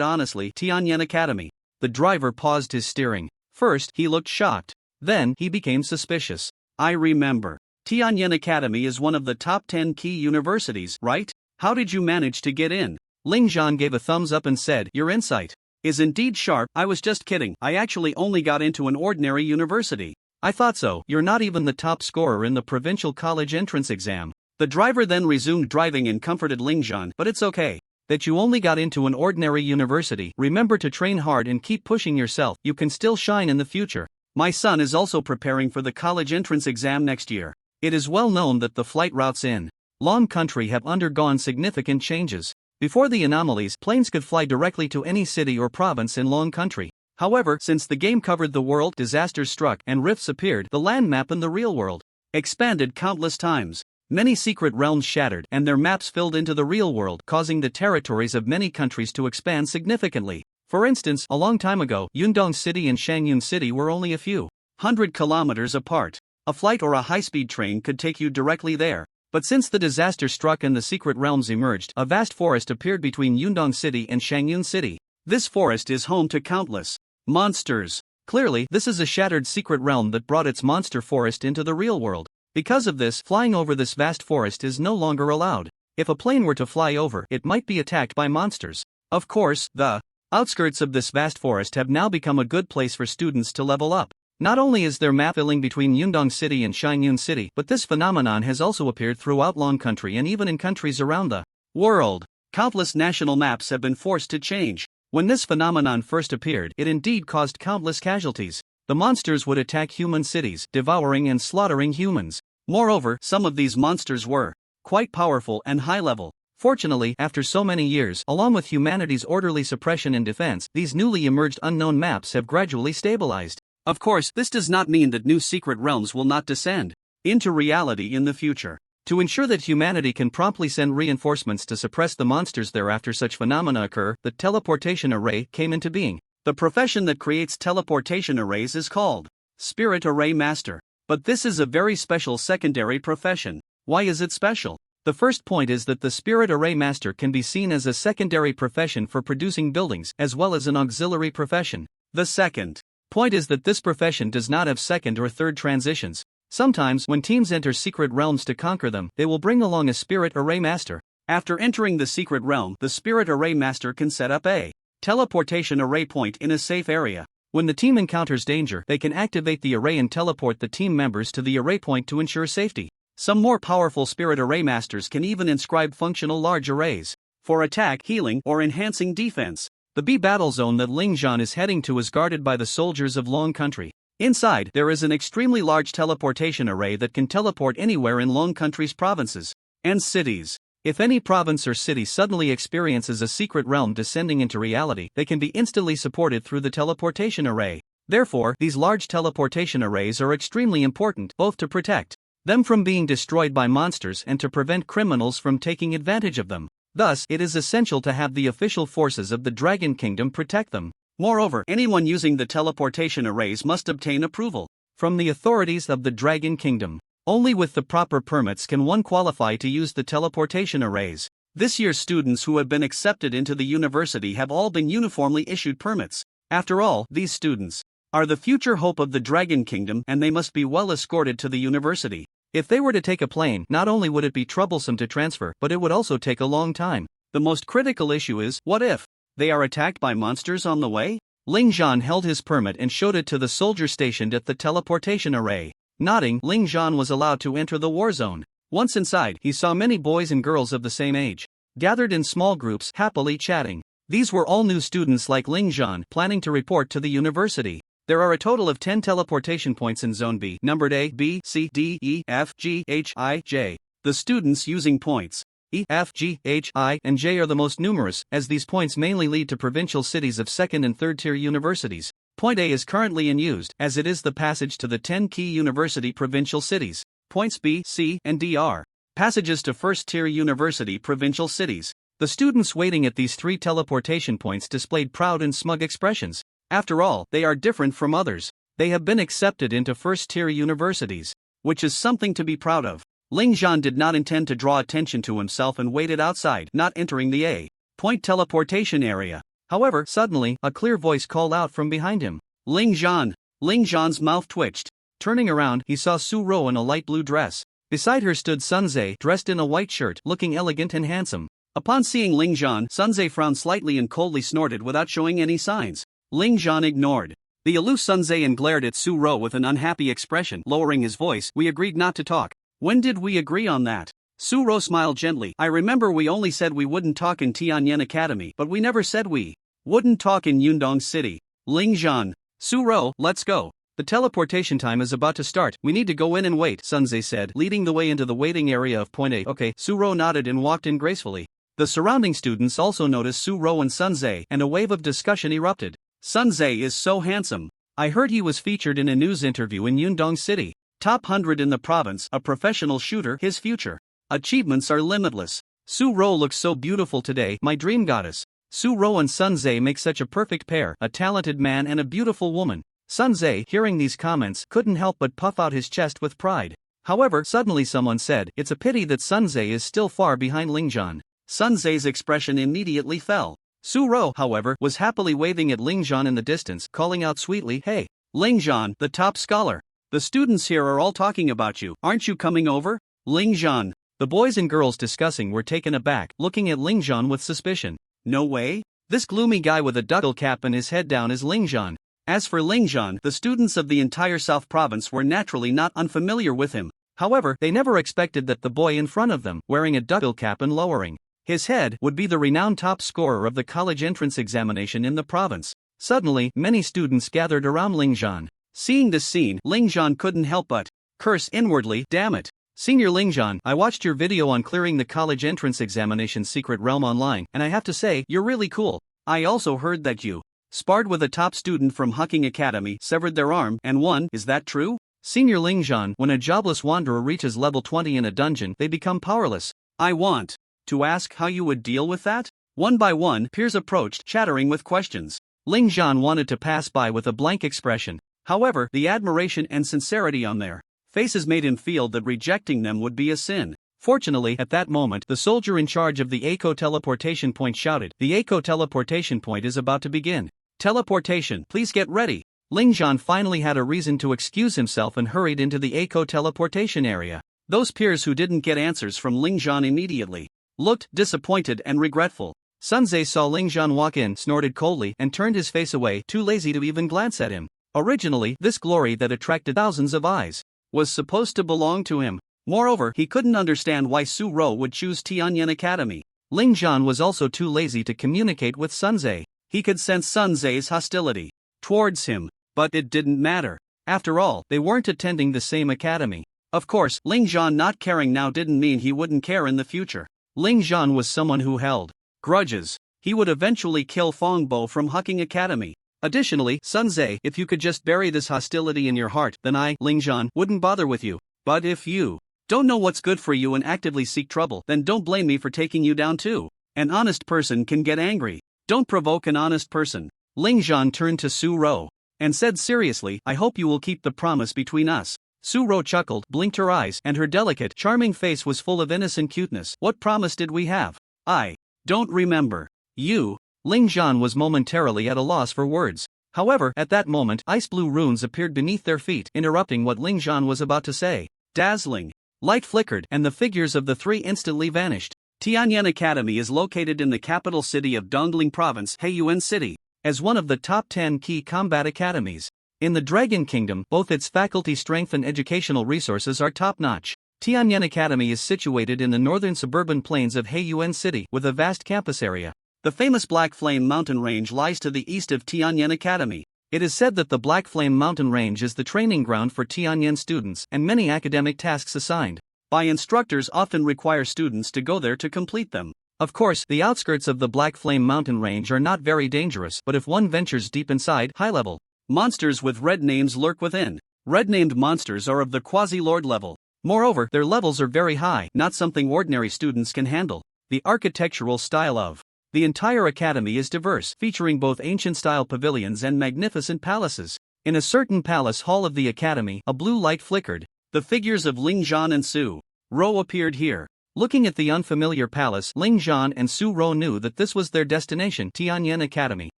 honestly, "Tianyan Academy." The driver paused his steering. First, he looked shocked. Then, he became suspicious. "I remember. Tianyan Academy is one of the top 10 key universities, right? How did you manage to get in?" Ling Zhan gave a thumbs up and said, "Your insight is indeed sharp. I was just kidding. I actually only got into an ordinary university." "I thought so. You're not even the top scorer in the provincial college entrance exam." The driver then resumed driving and comforted Ling Zhan. "But it's okay that you only got into an ordinary university. Remember to train hard and keep pushing yourself. You can still shine in the future. My son is also preparing for the college entrance exam next year. It is well known that the flight routes in Long Country have undergone significant changes. Before the anomalies, planes could fly directly to any city or province in Long Country. However, since the game covered the world, disasters struck and rifts appeared, the land map in the real world expanded countless times. Many secret realms shattered and their maps filled into the real world, causing the territories of many countries to expand significantly. For instance, a long time ago, Yundong City and Shangyun City were only a few hundred kilometers apart. A flight or a high-speed train could take you directly there. But since the disaster struck and the secret realms emerged, a vast forest appeared between Yundong City and Shangyun City. This forest is home to countless monsters. Clearly, this is a shattered secret realm that brought its monster forest into the real world. Because of this, flying over this vast forest is no longer allowed. If a plane were to fly over, it might be attacked by monsters. Of course, the outskirts of this vast forest have now become a good place for students to level up. Not only is there map filling between Yundong City and Shangyun City, but this phenomenon has also appeared throughout Long Country and even in countries around the world. Countless national maps have been forced to change. When this phenomenon first appeared, it indeed caused countless casualties. The monsters would attack human cities, devouring and slaughtering humans. Moreover, some of these monsters were quite powerful and high-level. Fortunately, after so many years, along with humanity's orderly suppression and defense, these newly emerged unknown maps have gradually stabilized. Of course, this does not mean that new secret realms will not descend into reality in the future. To ensure that humanity can promptly send reinforcements to suppress the monsters thereafter such phenomena occur, the teleportation array came into being. The profession that creates teleportation arrays is called Spirit Array Master. But this is a very special secondary profession. Why is it special? The first point is that the Spirit Array Master can be seen as a secondary profession for producing buildings, as well as an auxiliary profession. The second point is that this profession does not have second or third transitions. Sometimes, when teams enter secret realms to conquer them, they will bring along a Spirit Array Master. After entering the secret realm, the Spirit Array Master can set up a teleportation array point in a safe area. When the team encounters danger, they can activate the array and teleport the team members to the array point to ensure safety. Some more powerful Spirit Array Masters can even inscribe functional large arrays for attack, healing, or enhancing defense. The B battle zone that Ling Zhan is heading to is guarded by the soldiers of Long Country. Inside, there is an extremely large teleportation array that can teleport anywhere in Long Country's provinces and cities. If any province or city suddenly experiences a secret realm descending into reality, they can be instantly supported through the teleportation array. Therefore, these large teleportation arrays are extremely important, both to protect them from being destroyed by monsters and to prevent criminals from taking advantage of them. Thus, it is essential to have the official forces of the Dragon Kingdom protect them. Moreover, anyone using the teleportation arrays must obtain approval from the authorities of the Dragon Kingdom. Only with the proper permits can one qualify to use the teleportation arrays. This year's students who have been accepted into the university have all been uniformly issued permits. After all, these students are the future hope of the Dragon Kingdom and they must be well escorted to the university. If they were to take a plane, not only would it be troublesome to transfer, but it would also take a long time. The most critical issue is, what if they are attacked by monsters on the way? Ling Zhan held his permit and showed it to the soldier stationed at the teleportation array. Nodding, Ling Zhan was allowed to enter the war zone. Once inside, he saw many boys and girls of the same age, gathered in small groups, happily chatting. These were all new students like Ling Zhan, planning to report to the university. There are a total of 10 teleportation points in Zone B, numbered A, B, C, D, E, F, G, H, I, J. The students using points E, F, G, H, I, and J are the most numerous, as these points mainly lead to provincial cities of second and third tier universities. Point A is currently in use, as it is the passage to the 10 key university provincial cities. Points B, C, and D are passages to first tier university provincial cities. The students waiting at these 3 teleportation points displayed proud and smug expressions. After all, they are different from others. They have been accepted into first tier universities, which is something to be proud of. Ling Zhan did not intend to draw attention to himself and waited outside, not entering the A point teleportation area. However, suddenly, a clear voice called out from behind him. Ling Zhan! Ling Zhan's mouth twitched. Turning around, he saw Su Ro in a light blue dress. Beside her stood Sunze, dressed in a white shirt, looking elegant and handsome. Upon seeing Ling Zhan, Sunze frowned slightly and coldly snorted without showing any signs. Ling Zhan ignored the aloof Sunze and glared at Su Ro with an unhappy expression. Lowering his voice, we agreed not to talk. When did we agree on that? Su Ro smiled gently. I remember we only said we wouldn't talk in Tianyan Academy, but we never said we wouldn't talk in Yundong City. Ling Zhan. Su Ro, let's go. The teleportation time is about to start. We need to go in and wait, Sunze said, leading the way into the waiting area of Point A. Okay, Su Ro nodded and walked in gracefully. The surrounding students also noticed Su Ro and Sunze, and a wave of discussion erupted. Sunze is so handsome. I heard he was featured in a news interview in Yundong City. Top 100 in the province, a professional shooter, his future achievements are limitless. Su-ro looks so beautiful today, my dream goddess. Su-ro and Sunze make such a perfect pair, a talented man and a beautiful woman. Sunze, hearing these comments, couldn't help but puff out his chest with pride. However, suddenly someone said, it's a pity that Sunze is still far behind Lingzhan. Sunze's expression immediately fell. Su-ro, however, was happily waving at Lingzhan in the distance, calling out sweetly, "Hey, Lingzhan, the top scholar. The students here are all talking about you, aren't you coming over?" Lingzhan. The boys and girls discussing were taken aback, looking at Lingzhan with suspicion. No way? This gloomy guy with a duckle cap and his head down is Lingzhan. As for Lingzhan, the students of the entire South Province were naturally not unfamiliar with him. However, they never expected that the boy in front of them, wearing a duckle cap and lowering his head, would be the renowned top scorer of the college entrance examination in the province. Suddenly, many students gathered around Lingzhan. Seeing this scene, Lingzhan couldn't help but curse inwardly, "Damn it. Senior Lingzhan, I watched your video on clearing the college entrance examination secret realm online, and I have to say, you're really cool. I also heard that you sparred with a top student from Hucking Academy, severed their arm, and won. Is that true?" Senior Lingzhan, when a jobless wanderer reaches level 20 in a dungeon, they become powerless. I want to ask how you would deal with that? One by one, peers approached, chattering with questions. Lingzhan wanted to pass by with a blank expression. However, the admiration and sincerity on their faces made him feel that rejecting them would be a sin. Fortunately, at that moment, the soldier in charge of the Echo teleportation point shouted, "The Echo teleportation point is about to begin. Teleportation, please get ready." Lingzhan finally had a reason to excuse himself and hurried into the Echo teleportation area. Those peers who didn't get answers from Lingzhan immediately looked disappointed and regretful. Sunze saw Lingzhan walk in, snorted coldly, and turned his face away, too lazy to even glance at him. Originally, this glory that attracted thousands of eyes was supposed to belong to him. Moreover, he couldn't understand why Su-ro would choose Tianyan Academy. Lingzhan was also too lazy to communicate with Sunze. He could sense Sunze's hostility towards him, but it didn't matter. After all, they weren't attending the same academy. Of course, Lingzhan not caring now didn't mean he wouldn't care in the future. Lingzhan was someone who held grudges. He would eventually kill Fongbo from Hucking Academy. Additionally, Sunze, if you could just bury this hostility in your heart, then I, Lingzhan, wouldn't bother with you. But if you don't know what's good for you and actively seek trouble, then don't blame me for taking you down too. An honest person can get angry. Don't provoke an honest person. Lingzhan turned to Su-ro and said seriously, I hope you will keep the promise between us. Su-ro chuckled, blinked her eyes, and her delicate, charming face was full of innocent cuteness. What promise did we have? I don't remember. You? Lingzhan was momentarily at a loss for words. However, at that moment, ice blue runes appeared beneath their feet, interrupting what Lingzhan was about to say. Dazzling light flickered, and the figures of the three instantly vanished. Tianyan Academy is located in the capital city of Dongling Province, Heiyuan City, as one of the top 10 key combat academies. In the Dragon Kingdom, both its faculty strength and educational resources are top-notch. Tianyan Academy is situated in the northern suburban plains of Heiyuan City, with a vast campus area. The famous Black Flame Mountain Range lies to the east of Tianyan Academy. It is said that the Black Flame Mountain Range is the training ground for Tianyan students, and many academic tasks assigned by instructors often require students to go there to complete them. Of course, the outskirts of the Black Flame Mountain Range are not very dangerous, but if one ventures deep inside, high-level monsters with red names lurk within. Red-named monsters are of the quasi-lord level. Moreover, their levels are very high, not something ordinary students can handle. The architectural style of the entire academy is diverse, featuring both ancient-style pavilions and magnificent palaces. In a certain palace hall of the academy, a blue light flickered. The figures of Lingzhan and Su-ro appeared here. Looking at the unfamiliar palace, Lingzhan and Su-ro knew that this was their destination, Tianyan Academy.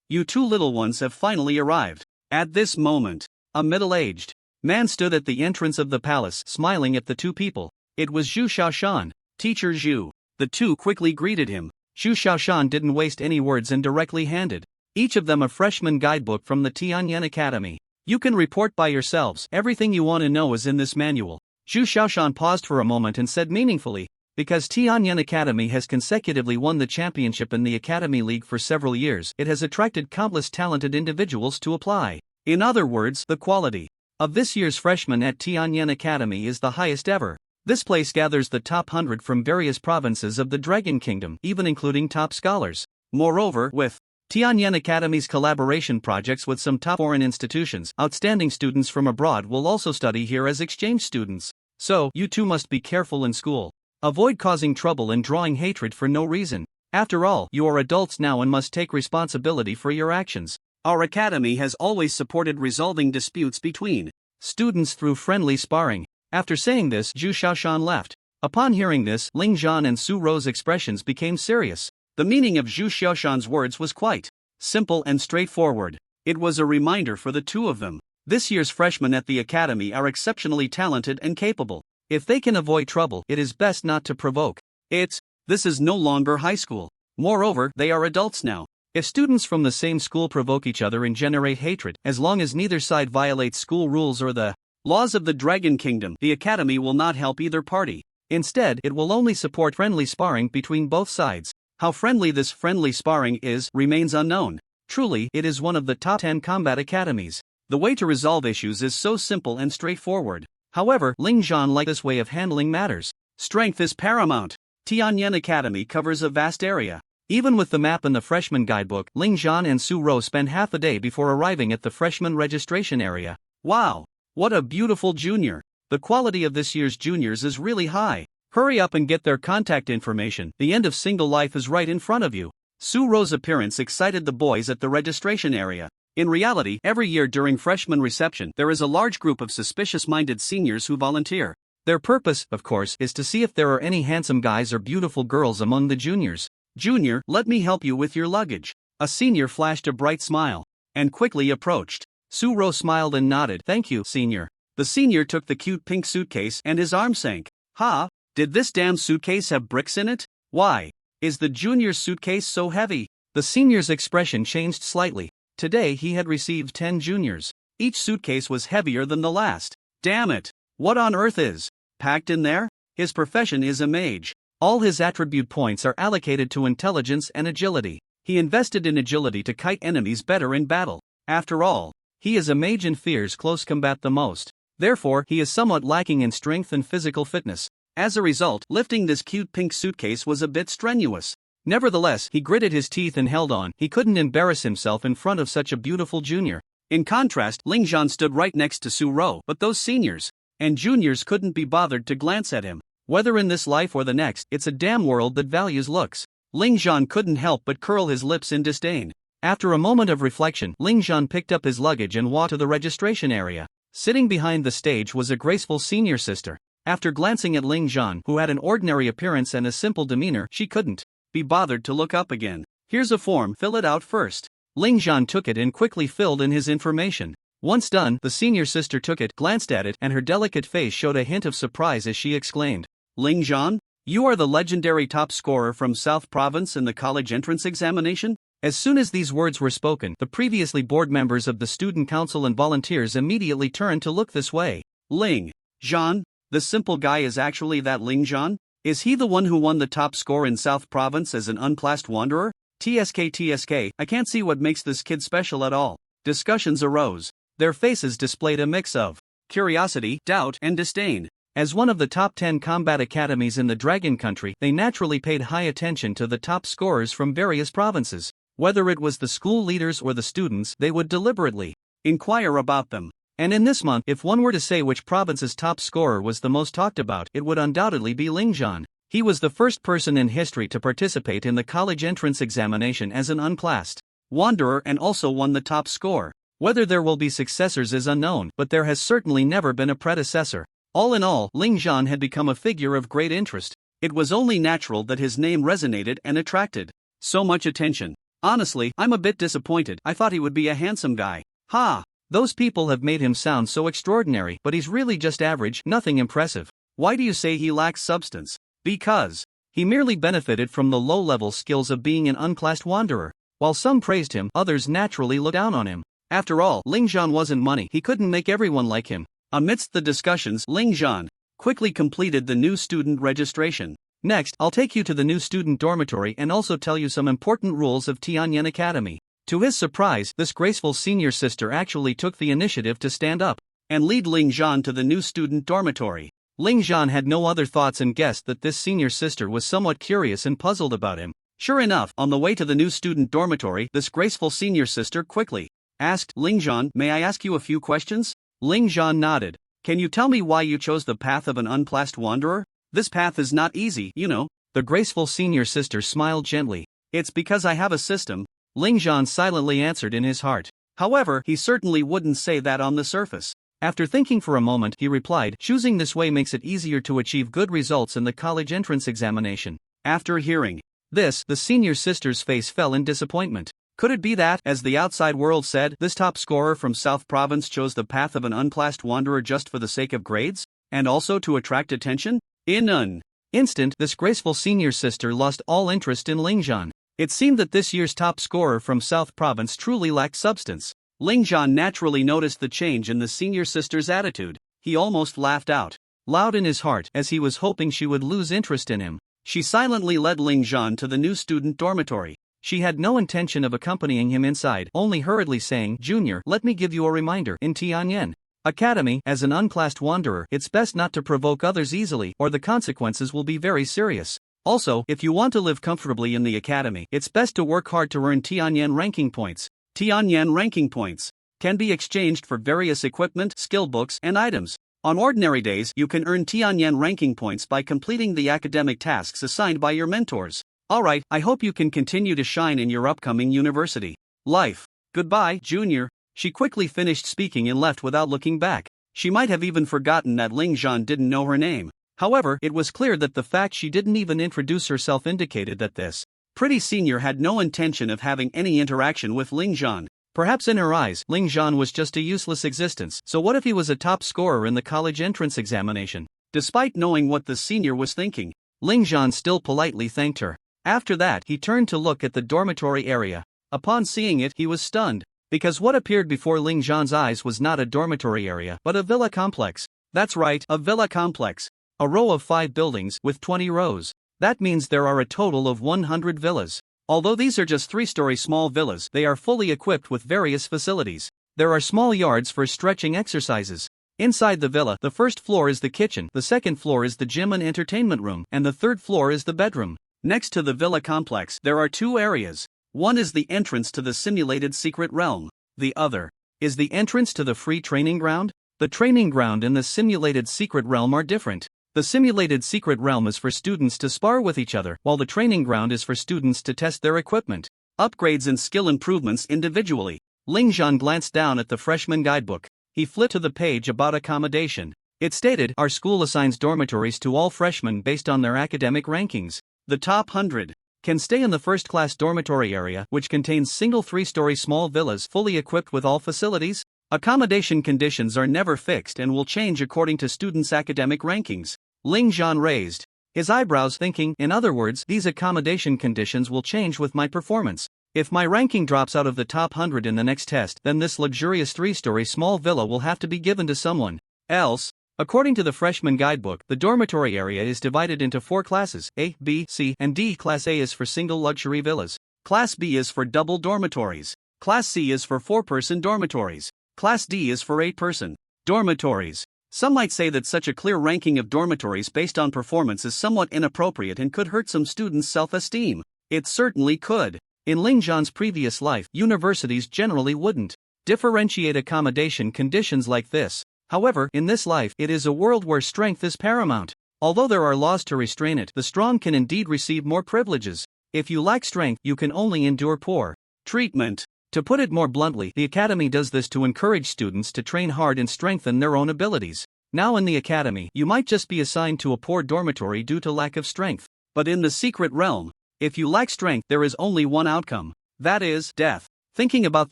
You two little ones have finally arrived. At this moment, a middle-aged man stood at the entrance of the palace, smiling at the two people. It was Zhu Xiaoshan. Teacher Zhu. The two quickly greeted him. Zhu Xiaoshan didn't waste any words and directly handed each of them a freshman guidebook from the Tianyan Academy. You can report by yourselves. Everything you want to know is in this manual. Zhu Xiaoshan paused for a moment and said meaningfully, because Tianyan Academy has consecutively won the championship in the Academy League for several years, it has attracted countless talented individuals to apply. In other words, the quality of this year's freshmen at Tianyan Academy is the highest ever. This place gathers the top 100 from various provinces of the Dragon Kingdom, even including top scholars. Moreover, with Tianyan Academy's collaboration projects with some top foreign institutions. Outstanding students from abroad will also study here as exchange students. So, you too must be careful in school. Avoid causing trouble and drawing hatred for no reason. After all, you are adults now and must take responsibility for your actions. Our academy has always supported resolving disputes between students through friendly sparring. After saying this, Zhu Xiaoshan left. Upon hearing this, Ling Zhan and Su Ro's expressions became serious. The meaning of Zhu Xiaoshan's words was quite simple and straightforward. It was a reminder for the two of them. This year's freshmen at the academy are exceptionally talented and capable. If they can avoid trouble, it is best not to provoke. This is no longer high school. Moreover, they are adults now. If students from the same school provoke each other and generate hatred, as long as neither side violates school rules or the laws of the Dragon Kingdom, the academy will not help either party. Instead, it will only support friendly sparring between both sides. How friendly this friendly sparring is remains unknown. Truly, it is one of the top 10 combat academies. The way to resolve issues is so simple and straightforward. However, Ling Zhan liked this way of handling matters. Strength is paramount. Tianyan Academy covers a vast area. Even with the map and the freshman guidebook, Ling Zhan and Su Ro spend half a day before arriving at the freshman registration area. Wow! What a beautiful junior! The quality of this year's juniors is really high. Hurry up and get their contact information. The end of single life is right in front of you. Su Ro's appearance excited the boys at the registration area. In reality, every year during freshman reception, there is a large group of suspicious-minded seniors who volunteer. Their purpose, of course, is to see if there are any handsome guys or beautiful girls among the juniors. Junior, let me help you with your luggage. A senior flashed a bright smile and quickly approached. Su Ro smiled and nodded. Thank you, senior. The senior took the cute pink suitcase and his arm sank. Ha! Did this damn suitcase have bricks in it? Why is the junior's suitcase so heavy? The senior's expression changed slightly. Today he had received 10 juniors. Each suitcase was heavier than the last. Damn it! What on earth is packed in there? His profession is a mage. All his attribute points are allocated to intelligence and agility. He invested in agility to kite enemies better in battle. After all, he is a mage and fears close combat the most. Therefore, he is somewhat lacking in strength and physical fitness. As a result, lifting this cute pink suitcase was a bit strenuous. Nevertheless, he gritted his teeth and held on. He couldn't embarrass himself in front of such a beautiful junior. In contrast, Ling Zhan stood right next to Su Ro, but those seniors and juniors couldn't be bothered to glance at him. Whether in this life or the next, it's a damn world that values looks. Ling Zhan couldn't help but curl his lips in disdain. After a moment of reflection, Ling Zhan picked up his luggage and walked to the registration area. Sitting behind the stage was a graceful senior sister. After glancing at Ling Zhan, who had an ordinary appearance and a simple demeanor, she couldn't be bothered to look up again. Here's a form, fill it out first. Ling Zhan took it and quickly filled in his information. Once done, the senior sister took it, glanced at it, and her delicate face showed a hint of surprise as she exclaimed, Ling Zhan, you are the legendary top scorer from South Province in the college entrance examination? As soon as these words were spoken, the previously board members of the student council and volunteers immediately turned to look this way. Ling Zhan? The simple guy is actually that Ling Zhan? Is he the one who won the top score in South Province as an unclassed wanderer? TSK, I can't see what makes this kid special at all. Discussions arose. Their faces displayed a mix of curiosity, doubt, and disdain. As one of the top 10 combat academies in the Dragon Country, they naturally paid high attention to the top scorers from various provinces. Whether it was the school leaders or the students, they would deliberately inquire about them. And in this month, if one were to say which province's top scorer was the most talked about, it would undoubtedly be Ling Zhan. He was the first person in history to participate in the college entrance examination as an unclassed wanderer and also won the top score. Whether there will be successors is unknown, but there has certainly never been a predecessor. All in all, Ling Zhan had become a figure of great interest. It was only natural that his name resonated and attracted so much attention. Honestly, I'm a bit disappointed. I thought he would be a handsome guy. Ha! Those people have made him sound so extraordinary, but he's really just average, nothing impressive. Why do you say he lacks substance? Because he merely benefited from the low-level skills of being an unclassed wanderer. While some praised him, others naturally looked down on him. After all, Ling Zhan wasn't money. He couldn't make everyone like him. Amidst the discussions, Ling Zhan quickly completed the new student registration. Next, I'll take you to the new student dormitory and also tell you some important rules of Tianyan Academy. To his surprise, this graceful senior sister actually took the initiative to stand up and lead Ling Zhan to the new student dormitory. Ling Zhan had no other thoughts and guessed that this senior sister was somewhat curious and puzzled about him. Sure enough, on the way to the new student dormitory, this graceful senior sister quickly asked, Lingzhan, may I ask you a few questions? Lingzhan nodded. Can you tell me why you chose the path of an unplaced wanderer? This path is not easy, you know. The graceful senior sister smiled gently. It's because I have a system, Lingzhan silently answered in his heart. However, he certainly wouldn't say that on the surface. After thinking for a moment, he replied, choosing this way makes it easier to achieve good results in the college entrance examination. After hearing this, the senior sister's face fell in disappointment. Could it be that, as the outside world said, this top scorer from South Province chose the path of an unplaced wanderer just for the sake of grades? And also to attract attention? In an instant, this graceful senior sister lost all interest in Lingzhan. It seemed that this year's top scorer from South Province truly lacked substance. Lingzhan naturally noticed the change in the senior sister's attitude. He almost laughed out loud in his heart as he was hoping she would lose interest in him. She silently led Lingzhan to the new student dormitory. She had no intention of accompanying him inside, only hurriedly saying, Junior, let me give you a reminder. In Tianyan Academy, as an unclassed wanderer, it's best not to provoke others easily, or the consequences will be very serious. Also, if you want to live comfortably in the academy, it's best to work hard to earn Tianyan ranking points. Tianyan ranking points can be exchanged for various equipment, skill books, and items. On ordinary days, you can earn Tianyan ranking points by completing the academic tasks assigned by your mentors. Alright, I hope you can continue to shine in your upcoming university life. Goodbye, Junior. She quickly finished speaking and left without looking back. She might have even forgotten that Lingzhan didn't know her name. However, it was clear that the fact she didn't even introduce herself indicated that this pretty senior had no intention of having any interaction with Lingzhan. Perhaps in her eyes, Lingzhan was just a useless existence. So what if he was a top scorer in the college entrance examination? Despite knowing what the senior was thinking, Lingzhan still politely thanked her. After that, he turned to look at the dormitory area. Upon seeing it, he was stunned, because what appeared before Lingzhan's eyes was not a dormitory area, but a villa complex. That's right, a villa complex. A row of 5 buildings with 20 rows. That means there are a total of 100 villas. Although these are just 3-story small villas, they are fully equipped with various facilities. There are small yards for stretching exercises. Inside the villa, the first floor is the kitchen, the second floor is the gym and entertainment room, and the third floor is the bedroom. Next to the villa complex, there are 2 areas. One is the entrance to the simulated secret realm. The other is the entrance to the free training ground. The training ground and the simulated secret realm are different. The simulated secret realm is for students to spar with each other, while the training ground is for students to test their equipment, upgrades and skill improvements individually. Lingzhan glanced down at the freshman guidebook. He flipped to the page about accommodation. It stated, our school assigns dormitories to all freshmen based on their academic rankings. The top 100 can stay in the first-class dormitory area, which contains single 3-story small villas fully equipped with all facilities. Accommodation conditions are never fixed and will change according to students' academic rankings. Lingzhan raised his eyebrows, thinking, in other words, these accommodation conditions will change with my performance. If my ranking drops out of the top 100 in the next test, then this luxurious 3-story small villa will have to be given to someone else. According to the freshman guidebook, the dormitory area is divided into 4 classes, A, B, C, and D. Class A is for single luxury villas. Class B is for double dormitories. Class C is for 4-person dormitories. Class D is for 8-person dormitories. Some might say that such a clear ranking of dormitories based on performance is somewhat inappropriate and could hurt some students' self-esteem. It certainly could. In Lingzhan's previous life, universities generally wouldn't differentiate accommodation conditions like this. However, in this life, it is a world where strength is paramount. Although there are laws to restrain it, the strong can indeed receive more privileges. If you lack strength, you can only endure poor treatment. To put it more bluntly, the academy does this to encourage students to train hard and strengthen their own abilities. Now in the academy, you might just be assigned to a poor dormitory due to lack of strength. But in the secret realm, if you lack strength, there is only one outcome. That is, death. Thinking about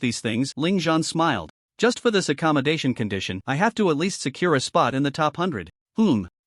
these things, Lingzhan smiled. Just for this accommodation condition, I have to at least secure a spot in the top 100.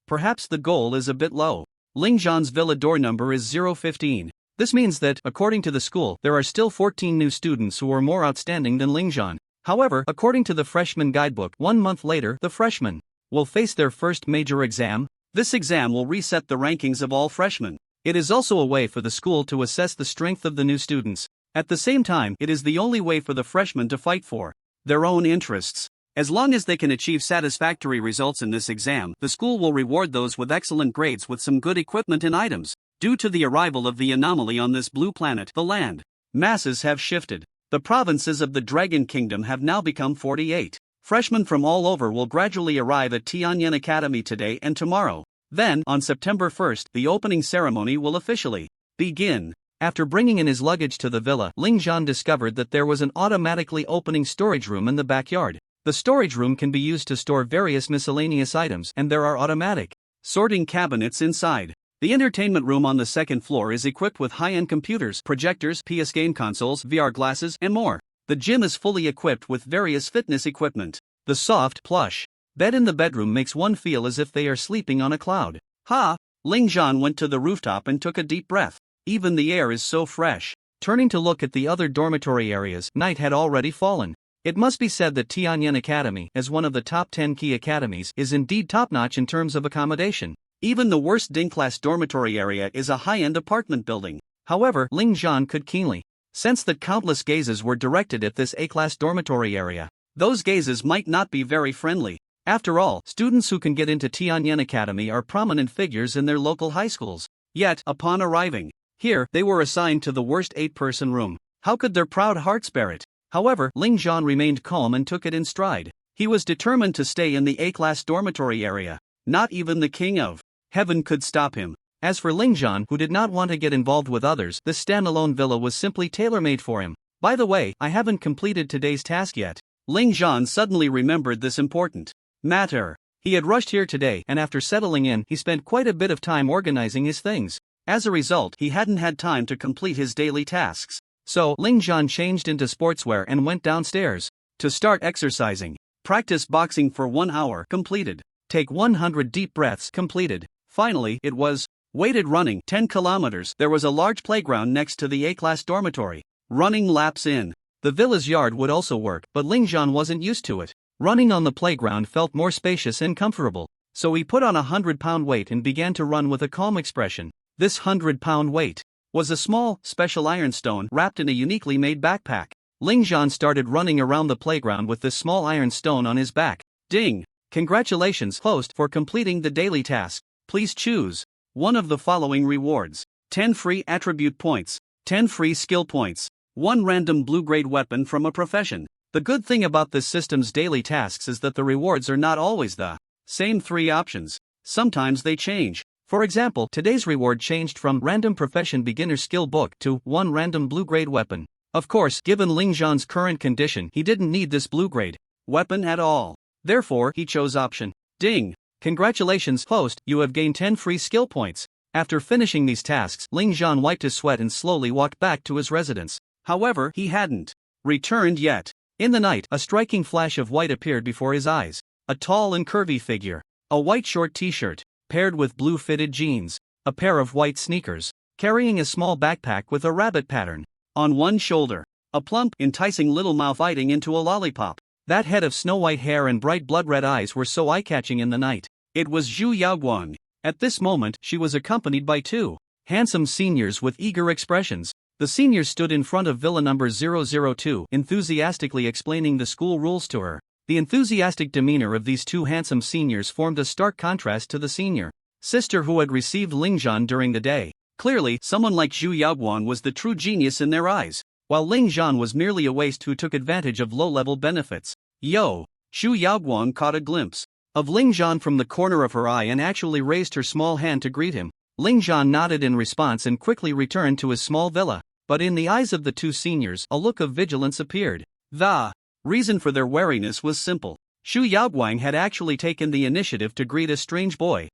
Perhaps the goal is a bit low. Lingzhan's villa door number is 015. This means that, according to the school, there are still 14 new students who are more outstanding than Lingzhan. However, according to the freshman guidebook, 1 month later, the freshmen will face their first major exam. This exam will reset the rankings of all freshmen. It is also a way for the school to assess the strength of the new students. At the same time, it is the only way for the freshmen to fight for their own interests. As long as they can achieve satisfactory results in this exam, the school will reward those with excellent grades with some good equipment and items. Due to the arrival of the anomaly on this blue planet, the land masses have shifted. The provinces of the Dragon Kingdom have now become 48. Freshmen from all over will gradually arrive at Tianyan Academy today and tomorrow. Then, on September 1st, the opening ceremony will officially begin. After bringing in his luggage to the villa, Ling Zhan discovered that there was an automatically opening storage room in the backyard. The storage room can be used to store various miscellaneous items, and there are automatic sorting cabinets inside. The entertainment room on the second floor is equipped with high-end computers, projectors, PS game consoles, VR glasses, and more. The gym is fully equipped with various fitness equipment. The soft, plush bed in the bedroom makes one feel as if they are sleeping on a cloud. Ha! Ling Zhan went to the rooftop and took a deep breath. Even the air is so fresh. Turning to look at the other dormitory areas, night had already fallen. It must be said that Tianyan Academy, as one of the top 10 key academies, is indeed top-notch in terms of accommodation. Even the worst Ding-class dormitory area is a high-end apartment building. However, Ling Zhan could keenly sense that countless gazes were directed at this A-class dormitory area. Those gazes might not be very friendly. After all, students who can get into Tianyan Academy are prominent figures in their local high schools. Yet, upon arriving here, they were assigned to the worst 8-person room. How could their proud hearts bear it? However, Ling Zhan remained calm and took it in stride. He was determined to stay in the A-class dormitory area. Not even the king of heaven could stop him. As for Ling Zhan, who did not want to get involved with others, this standalone villa was simply tailor-made for him. By the way, I haven't completed today's task yet. Ling Zhan suddenly remembered this important matter. He had rushed here today, and after settling in, he spent quite a bit of time organizing his things. As a result, he hadn't had time to complete his daily tasks. So, Ling Zhan changed into sportswear and went downstairs to start exercising. Practice boxing for 1 hour, completed. Take 100 deep breaths, completed. Finally, it was weighted running, 10 kilometers. There was a large playground next to the A-class dormitory. Running laps in the villa's yard would also work, but Ling Zhan wasn't used to it. Running on the playground felt more spacious and comfortable. So he put on a 100-pound weight and began to run with a calm expression. This 100-pound weight was a small, special ironstone wrapped in a uniquely made backpack. Ling Zhan started running around the playground with this small iron stone on his back. Ding! Congratulations, host, for completing the daily task. Please choose one of the following rewards. 10 free attribute points, 10 free skill points, 1 random blue-grade weapon from a profession. The good thing about this system's daily tasks is that the rewards are not always the same 3 options. Sometimes they change. For example, today's reward changed from random profession beginner skill book to 1 random blue-grade weapon. Of course, given Ling Zhan's current condition, he didn't need this blue-grade weapon at all. Therefore, he chose option. Ding! Congratulations, host, you have gained 10 free skill points. After finishing these tasks, Ling Zhan wiped his sweat and slowly walked back to his residence. However, he hadn't returned yet. In the night, a striking flash of white appeared before his eyes. A tall and curvy figure. A white short t-shirt, paired with blue fitted jeans. A pair of white sneakers. Carrying a small backpack with a rabbit pattern on one shoulder. A plump, enticing little mouth biting into a lollipop. That head of snow-white hair and bright blood-red eyes were so eye-catching in the night. It was Zhu Yaoguang. At this moment, she was accompanied by 2 handsome seniors with eager expressions. The seniors stood in front of villa number 002, enthusiastically explaining the school rules to her. The enthusiastic demeanor of these 2 handsome seniors formed a stark contrast to the senior sister who had received Ling Zhan during the day. Clearly, someone like Zhu Yaoguang was the true genius in their eyes, while Ling Zhan was merely a waste who took advantage of low-level benefits. Yo! Zhu Yaoguang caught a glimpse of Ling Zhan from the corner of her eye and actually raised her small hand to greet him. Ling Zhan nodded in response and quickly returned to his small villa. But in the eyes of the 2 seniors, a look of vigilance appeared. The reason for their wariness was simple. Zhu Yaoguang had actually taken the initiative to greet a strange boy.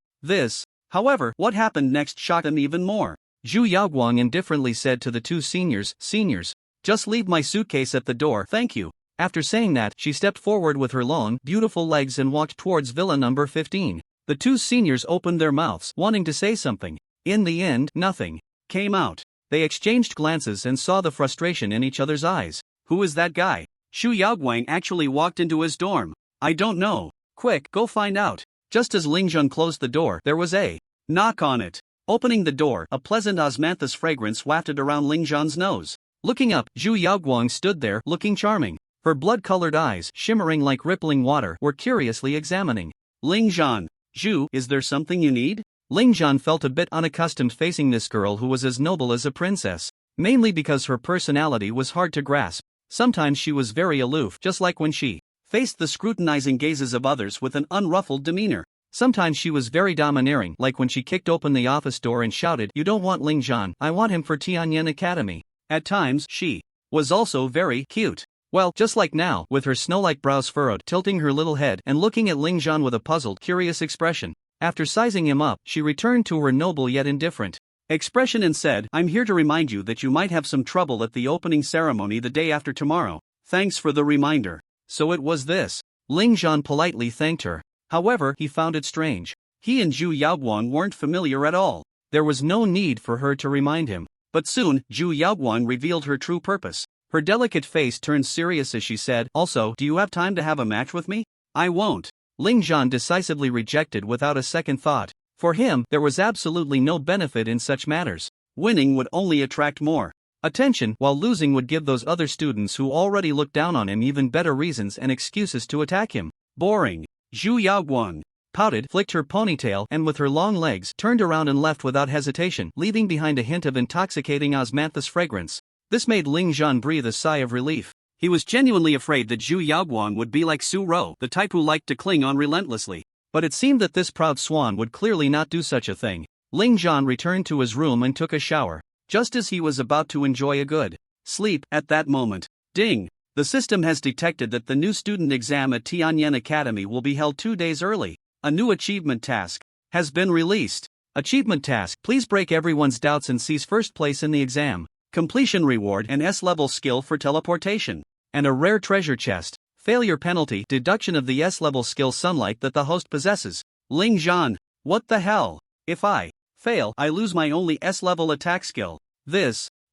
However, what happened next shocked them even more. Zhu Yaoguang indifferently said to the 2 seniors, "Seniors, just leave my suitcase at the door, thank you." After saying that, she stepped forward with her long, beautiful legs and walked towards villa number 15. The 2 seniors opened their mouths, wanting to say something. In the end, nothing came out. They exchanged glances and saw the frustration in each other's eyes. Who is that guy? Zhu Yaoguang actually walked into his dorm. I don't know. Quick, go find out. Just as Ling Zhan closed the door, there was a knock on it. Opening the door, a pleasant osmanthus fragrance wafted around Ling Zhan's nose. Looking up, Zhu Yaoguang stood there, looking charming. Her blood-colored eyes, shimmering like rippling water, were curiously examining Ling Zhan. Zhu, is there something you need? Ling Zhan felt a bit unaccustomed facing this girl who was as noble as a princess, mainly because her personality was hard to grasp. Sometimes she was very aloof, just like when she faced the scrutinizing gazes of others with an unruffled demeanor. Sometimes she was very domineering, like when she kicked open the office door and shouted, "You don't want Ling Zhan, I want him for Tianyan Academy." At times, she was also very cute. Well, just like now, with her snow-like brows furrowed, tilting her little head and looking at Ling Zhan with a puzzled, curious expression. After sizing him up, she returned to her noble yet indifferent expression and said, "I'm here to remind you that you might have some trouble at the opening ceremony the day after tomorrow. Thanks for the reminder." So it was this. Ling Zhan politely thanked her. However, he found it strange. He and Zhu Yaoguang weren't familiar at all. There was no need for her to remind him. But soon, Zhu Yaoguang revealed her true purpose. Her delicate face turned serious as she said, "Also, do you have time to have a match with me?" "I won't." Ling Zhan decisively rejected without a second thought. For him, there was absolutely no benefit in such matters. Winning would only attract more attention, while losing would give those other students who already looked down on him even better reasons and excuses to attack him. Boring. Zhu Yaoguang pouted, flicked her ponytail, and with her long legs, turned around and left without hesitation, leaving behind a hint of intoxicating osmanthus fragrance. This made Ling Zhan breathe a sigh of relief. He was genuinely afraid that Zhu Yaoguang would be like Su Ro, the type who liked to cling on relentlessly. But it seemed that this proud swan would clearly not do such a thing. Ling Zhan returned to his room and took a shower. Just as he was about to enjoy a good sleep, at that moment, ding! The system has detected that the new student exam at Tianyan Academy will be held 2 days early. A new achievement task has been released. Achievement task: please break everyone's doubts and seize first place in the exam. Completion reward: an S-level skill for teleportation. And a rare treasure chest. Failure penalty: deduction of the S-level skill Sunlight that the host possesses. Ling Zhan, what the hell? If I fail, I lose my only S-level attack skill.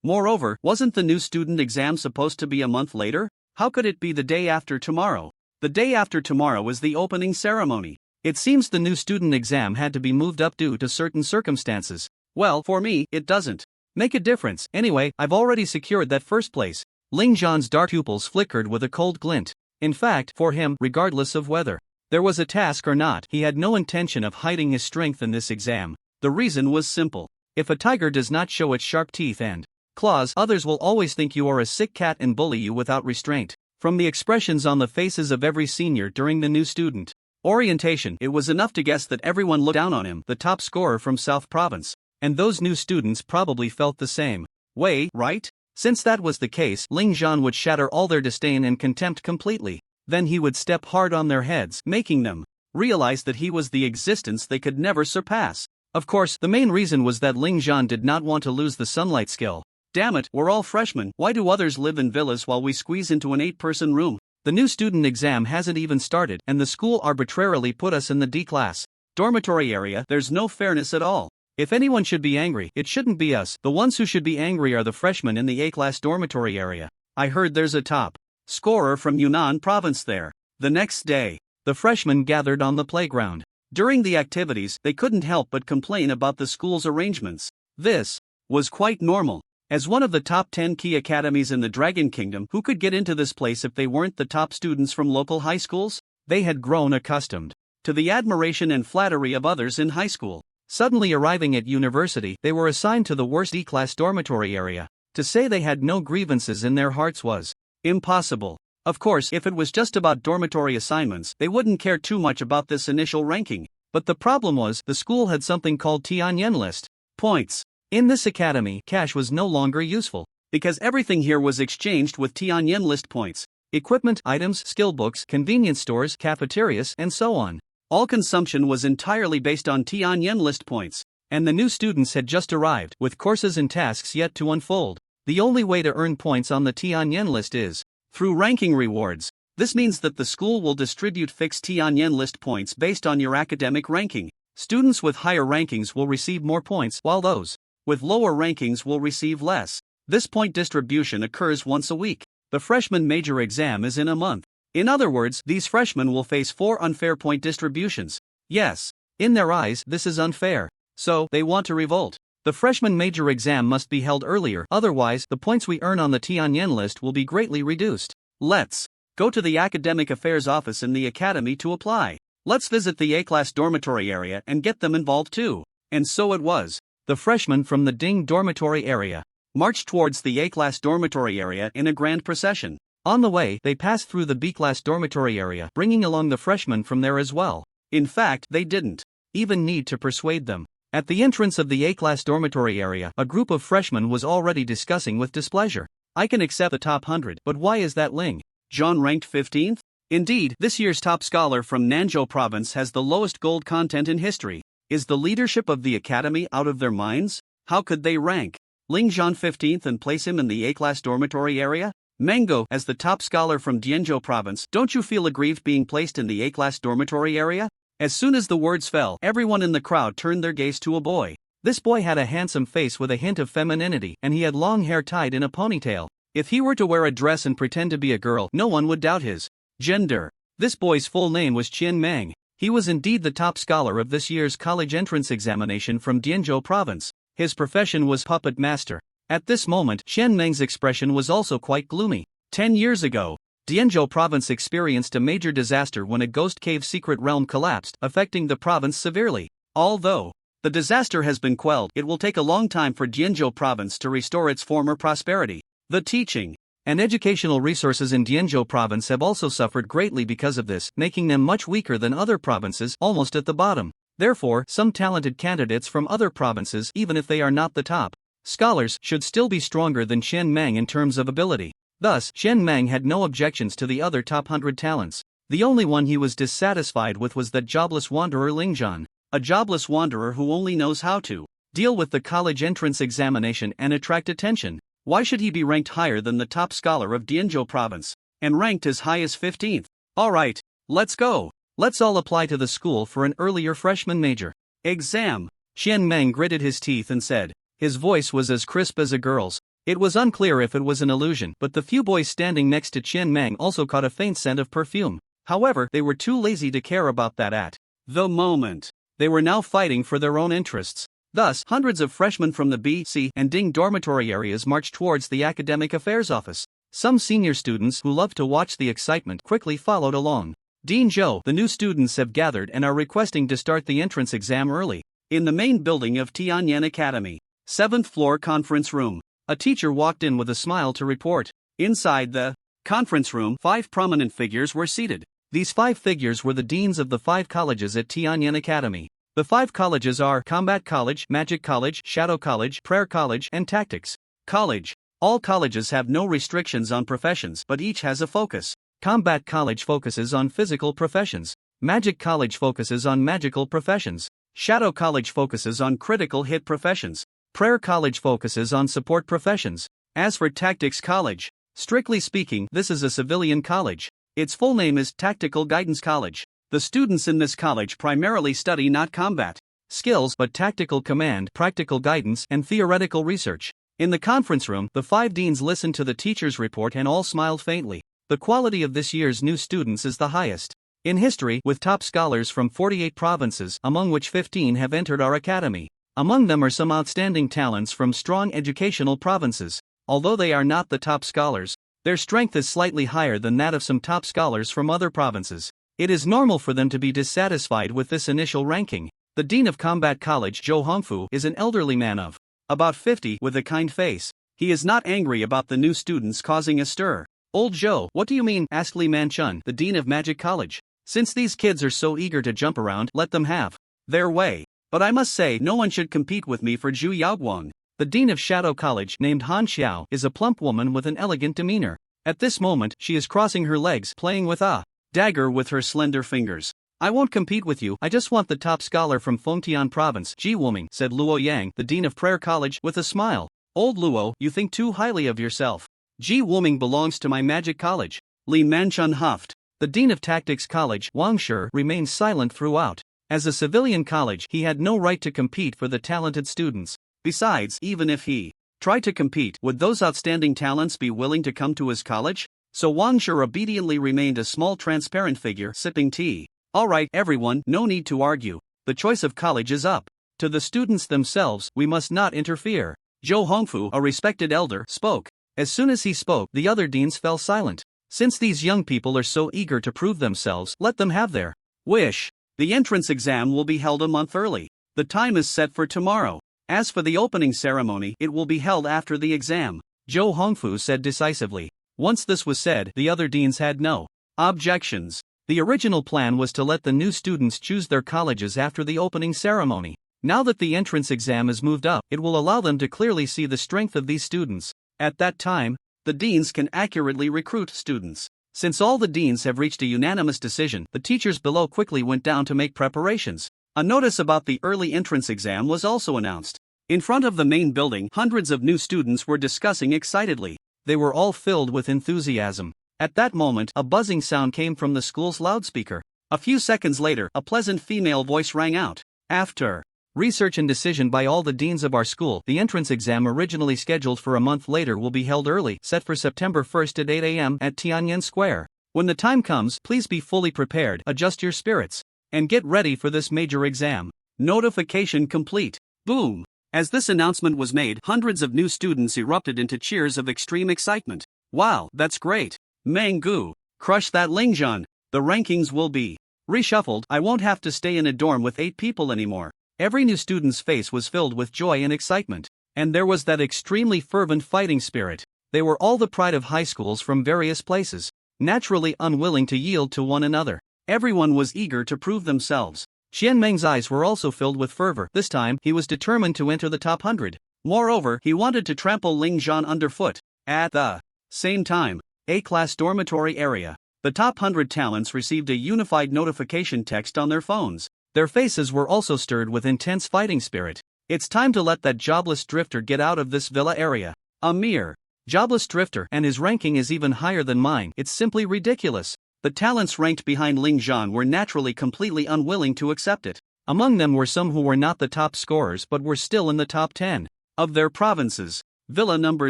Moreover, wasn't the new student exam supposed to be a month later? How could it be the day after tomorrow? The day after tomorrow is the opening ceremony. It seems the new student exam had to be moved up due to certain circumstances. Well, for me, it doesn't make a difference. Anyway, I've already secured that first place. Ling Zhan's dark pupils flickered with a cold glint. In fact, for him, regardless of whether there was a task or not, he had no intention of hiding his strength in this exam. The reason was simple. If a tiger does not show its sharp teeth and claws, others will always think you are a sick cat and bully you without restraint. From the expressions on the faces of every senior during the new student orientation, it was enough to guess that everyone looked down on him, the top scorer from South Province. And those new students probably felt the same way, right? Since that was the case, Ling Zhan would shatter all their disdain and contempt completely. Then he would step hard on their heads, making them realize that he was the existence they could never surpass. Of course, the main reason was that Ling Zhan did not want to lose the sunlight skill. Damn it, we're all freshmen. Why do others live in villas while we squeeze into an 8-person room? The new student exam hasn't even started, and the school arbitrarily put us in the D class dormitory area. There's no fairness at all. If anyone should be angry, it shouldn't be us. The ones who should be angry are the freshmen in the A-class dormitory area. I heard there's a top scorer from Yunnan province there. The next day, the freshmen gathered on the playground. During the activities, they couldn't help but complain about the school's arrangements. This was quite normal. As one of the top 10 key academies in the Dragon Kingdom, who could get into this place if they weren't the top students from local high schools? They had grown accustomed to the admiration and flattery of others in high school. Suddenly arriving at university, they were assigned to the worst E-class dormitory area. To say they had no grievances in their hearts was impossible. Of course, if it was just about dormitory assignments, they wouldn't care too much about this initial ranking. But the problem was, the school had something called Tianyan list points. In this academy, cash was no longer useful, because everything here was exchanged with Tianyan list points. Equipment, items, skill books, convenience stores, cafeterias, and so on. All consumption was entirely based on Tianyan list points, and the new students had just arrived, with courses and tasks yet to unfold. The only way to earn points on the Tianyan list is through ranking rewards. This means that the school will distribute fixed Tianyan list points based on your academic ranking. Students with higher rankings will receive more points, while those with lower rankings will receive less. This point distribution occurs once a week. The freshman major exam is in a month. In other words, these freshmen will face 4 unfair point distributions. Yes, in their eyes, this is unfair. So, they want to revolt. The freshman major exam must be held earlier, otherwise, the points we earn on the Tianyan list will be greatly reduced. Let's go to the academic affairs office in the academy to apply. Let's visit the A-class dormitory area and get them involved too. And so it was. The freshmen from the Ding dormitory area Marched towards the A-class dormitory area in a grand procession. On the way, they passed through the B-class dormitory area, bringing along the freshmen from there as well. In fact, they didn't even need to persuade them. At the entrance of the A-class dormitory area, a group of freshmen was already discussing with displeasure. I can accept the top 100, but why is that Ling John ranked 15th? Indeed, this year's top scholar from Nanzhou province has the lowest gold content in history. Is the leadership of the academy out of their minds? How could they rank Ling Zhan 15th and place him in the A-class dormitory area? Mango, as the top scholar from Dianzhou province, don't you feel aggrieved being placed in the A-class dormitory area? As soon as the words fell, everyone in the crowd turned their gaze to a boy. This boy had a handsome face with a hint of femininity, and he had long hair tied in a ponytail. If he were to wear a dress and pretend to be a girl, no one would doubt his gender. This boy's full name was Qian Mang. He was indeed the top scholar of this year's college entrance examination from Dianzhou province. His profession was puppet master. At this moment, Qian Meng's expression was also quite gloomy. 10 years ago, Dianzhou province experienced a major disaster when a ghost cave secret realm collapsed, affecting the province severely. Although the disaster has been quelled, it will take a long time for Dianzhou province to restore its former prosperity. The teaching and educational resources in Dianzhou province have also suffered greatly because of this, making them much weaker than other provinces, almost at the bottom. Therefore, some talented candidates from other provinces, even if they are not the top scholars, should still be stronger than Qian Mang in terms of ability. Thus, Qian Mang had no objections to the other top 100 talents. The only one he was dissatisfied with was that jobless wanderer Ling Zhan. A jobless wanderer who only knows how to deal with the college entrance examination and attract attention. Why should he be ranked higher than the top scholar of Dianzhou province, and ranked as high as 15th? Alright, let's go. Let's all apply to the school for an earlier freshman major exam. Qian Mang gritted his teeth and said. His voice was as crisp as a girl's. It was unclear if it was an illusion, but the few boys standing next to Qian Mang also caught a faint scent of perfume. However, they were too lazy to care about that at the moment. They were now fighting for their own interests. Thus, hundreds of freshmen from the B, C, and Ding dormitory areas marched towards the academic affairs office. Some senior students who loved to watch the excitement quickly followed along. Dean Zhou, the new students have gathered and are requesting to start the entrance exam early. In the main building of Tianyan Academy, 7th floor conference room, a teacher walked in with a smile to report. Inside the conference room, 5 prominent figures were seated. These 5 figures were the deans of the 5 colleges at Tianyan Academy. The 5 colleges are Combat College, Magic College, Shadow College, Prayer College, and Tactics College. All colleges have no restrictions on professions, but each has a focus. Combat College focuses on physical professions. Magic College focuses on magical professions. Shadow College focuses on critical hit professions. Prayer College focuses on support professions. As for Tactics College, strictly speaking, this is a civilian college. Its full name is Tactical Guidance College. The students in this college primarily study not combat skills but tactical command, practical guidance, and theoretical research. In the conference room, the 5 deans listened to the teacher's report and all smiled faintly. The quality of this year's new students is the highest in history, with top scholars from 48 provinces, among which 15 have entered our academy. Among them are some outstanding talents from strong educational provinces. Although they are not the top scholars, their strength is slightly higher than that of some top scholars from other provinces. It is normal for them to be dissatisfied with this initial ranking. The dean of Combat College, Zhou Hongfu, is an elderly man of about 50 with a kind face. He is not angry about the new students causing a stir. Old Zhou, what do you mean? Asked Li Manchun, the dean of Magic College. Since these kids are so eager to jump around, let them have their way. But I must say, no one should compete with me for Zhu Yaoguang. The dean of Shadow College, named Han Xiao, is a plump woman with an elegant demeanor. At this moment, she is crossing her legs, playing with a dagger with her slender fingers. I won't compete with you, I just want the top scholar from Fengtian province, Ji Wuming, said Luo Yang, the dean of Prayer College, with a smile. Old Luo, you think too highly of yourself. Ji Wuming belongs to my Magic College. Li Manchun huffed. The dean of Tactics College, Wang Shi, remained silent throughout. As a civilian college, he had no right to compete for the talented students. Besides, even if he tried to compete, would those outstanding talents be willing to come to his college? So Wang Shi obediently remained a small transparent figure, sipping tea. Alright, everyone, no need to argue. The choice of college is up to the students themselves, we must not interfere. Zhou Hongfu, a respected elder, spoke. As soon as he spoke, the other deans fell silent. Since these young people are so eager to prove themselves, let them have their wish. The entrance exam will be held a month early. The time is set for tomorrow. As for the opening ceremony, it will be held after the exam, Zhou Hongfu said decisively. Once this was said, the other deans had no objections. The original plan was to let the new students choose their colleges after the opening ceremony. Now that the entrance exam is moved up, it will allow them to clearly see the strength of these students. At that time, the deans can accurately recruit students. Since all the deans have reached a unanimous decision, the teachers below quickly went down to make preparations. A notice about the early entrance exam was also announced. In front of the main building, hundreds of new students were discussing excitedly. They were all filled with enthusiasm. At that moment, a buzzing sound came from the school's loudspeaker. A few seconds later, a pleasant female voice rang out. After research and decision by all the deans of our school, the entrance exam originally scheduled for a month later will be held early, set for September 1st at 8 a.m. at Tiananmen Square. When the time comes, please be fully prepared, adjust your spirits, and get ready for this major exam. Notification complete. Boom! As this announcement was made, hundreds of new students erupted into cheers of extreme excitement. Wow, that's great! Mangu, crush that Lingzhan. The rankings will be reshuffled. I won't have to stay in a dorm with 8 people anymore. Every new student's face was filled with joy and excitement. And there was that extremely fervent fighting spirit. They were all the pride of high schools from various places, naturally unwilling to yield to one another. Everyone was eager to prove themselves. Xian Meng's eyes were also filled with fervor. This time, he was determined to enter the top 100. Moreover, he wanted to trample Lingzhan underfoot. At the same time, A-class dormitory area. The top 100 talents received a unified notification text on their phones. Their faces were also stirred with intense fighting spirit. It's time to let that jobless drifter get out of this villa area. A mere jobless drifter, and his ranking is even higher than mine. It's simply ridiculous. The talents ranked behind Lingzhan were naturally completely unwilling to accept it. Among them were some who were not the top scorers but were still in the top 10 of their provinces. Villa number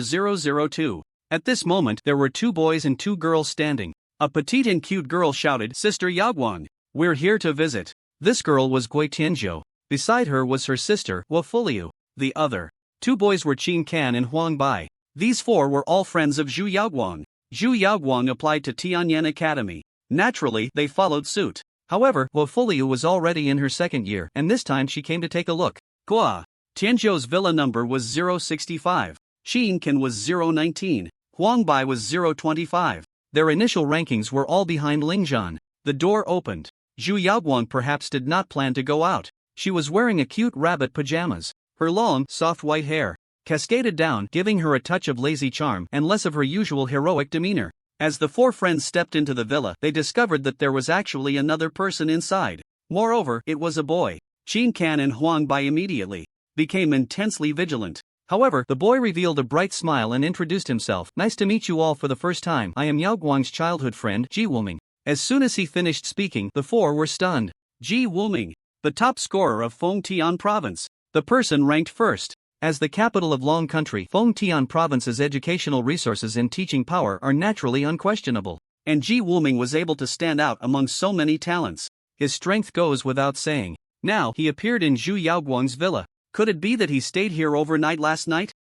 002. At this moment, there were 2 boys and 2 girls standing. A petite and cute girl shouted, "Sister Yaguang, we're here to visit." This girl was Gui Tianzhou. Beside her was her sister, Wafuliu. The other 2 boys were Qin Kan and Huang Bai. These 4 were all friends of Zhu Yaguang. Zhu Yaguang applied to Tianyan Academy. Naturally, they followed suit. However, Wafuliu was already in her 2nd year, and this time she came to take a look. Gua Tianzhou's villa number was 065. Qin Kan was 019. Huang Bai was 025. Their initial rankings were all behind Lingzhan. The door opened. Zhu Yaoguang perhaps did not plan to go out. She was wearing a cute rabbit pajamas. Her long, soft white hair cascaded down, giving her a touch of lazy charm and less of her usual heroic demeanor. As the 4 friends stepped into the villa, they discovered that there was actually another person inside. Moreover, it was a boy. Qin Kan and Huang Bai immediately became intensely vigilant. However, the boy revealed a bright smile and introduced himself. "Nice to meet you all for the first time. I am Yao Guang's childhood friend, Ji Wuming." As soon as he finished speaking, the 4 were stunned. Ji Wuming, the top scorer of Fengtian Province, the person ranked first. As the capital of Long Country, Fengtian Province's educational resources and teaching power are naturally unquestionable. And Ji Wuming was able to stand out among so many talents. His strength goes without saying. Now, he appeared in Zhu Yaoguang's villa. Could it be that he stayed here overnight last night?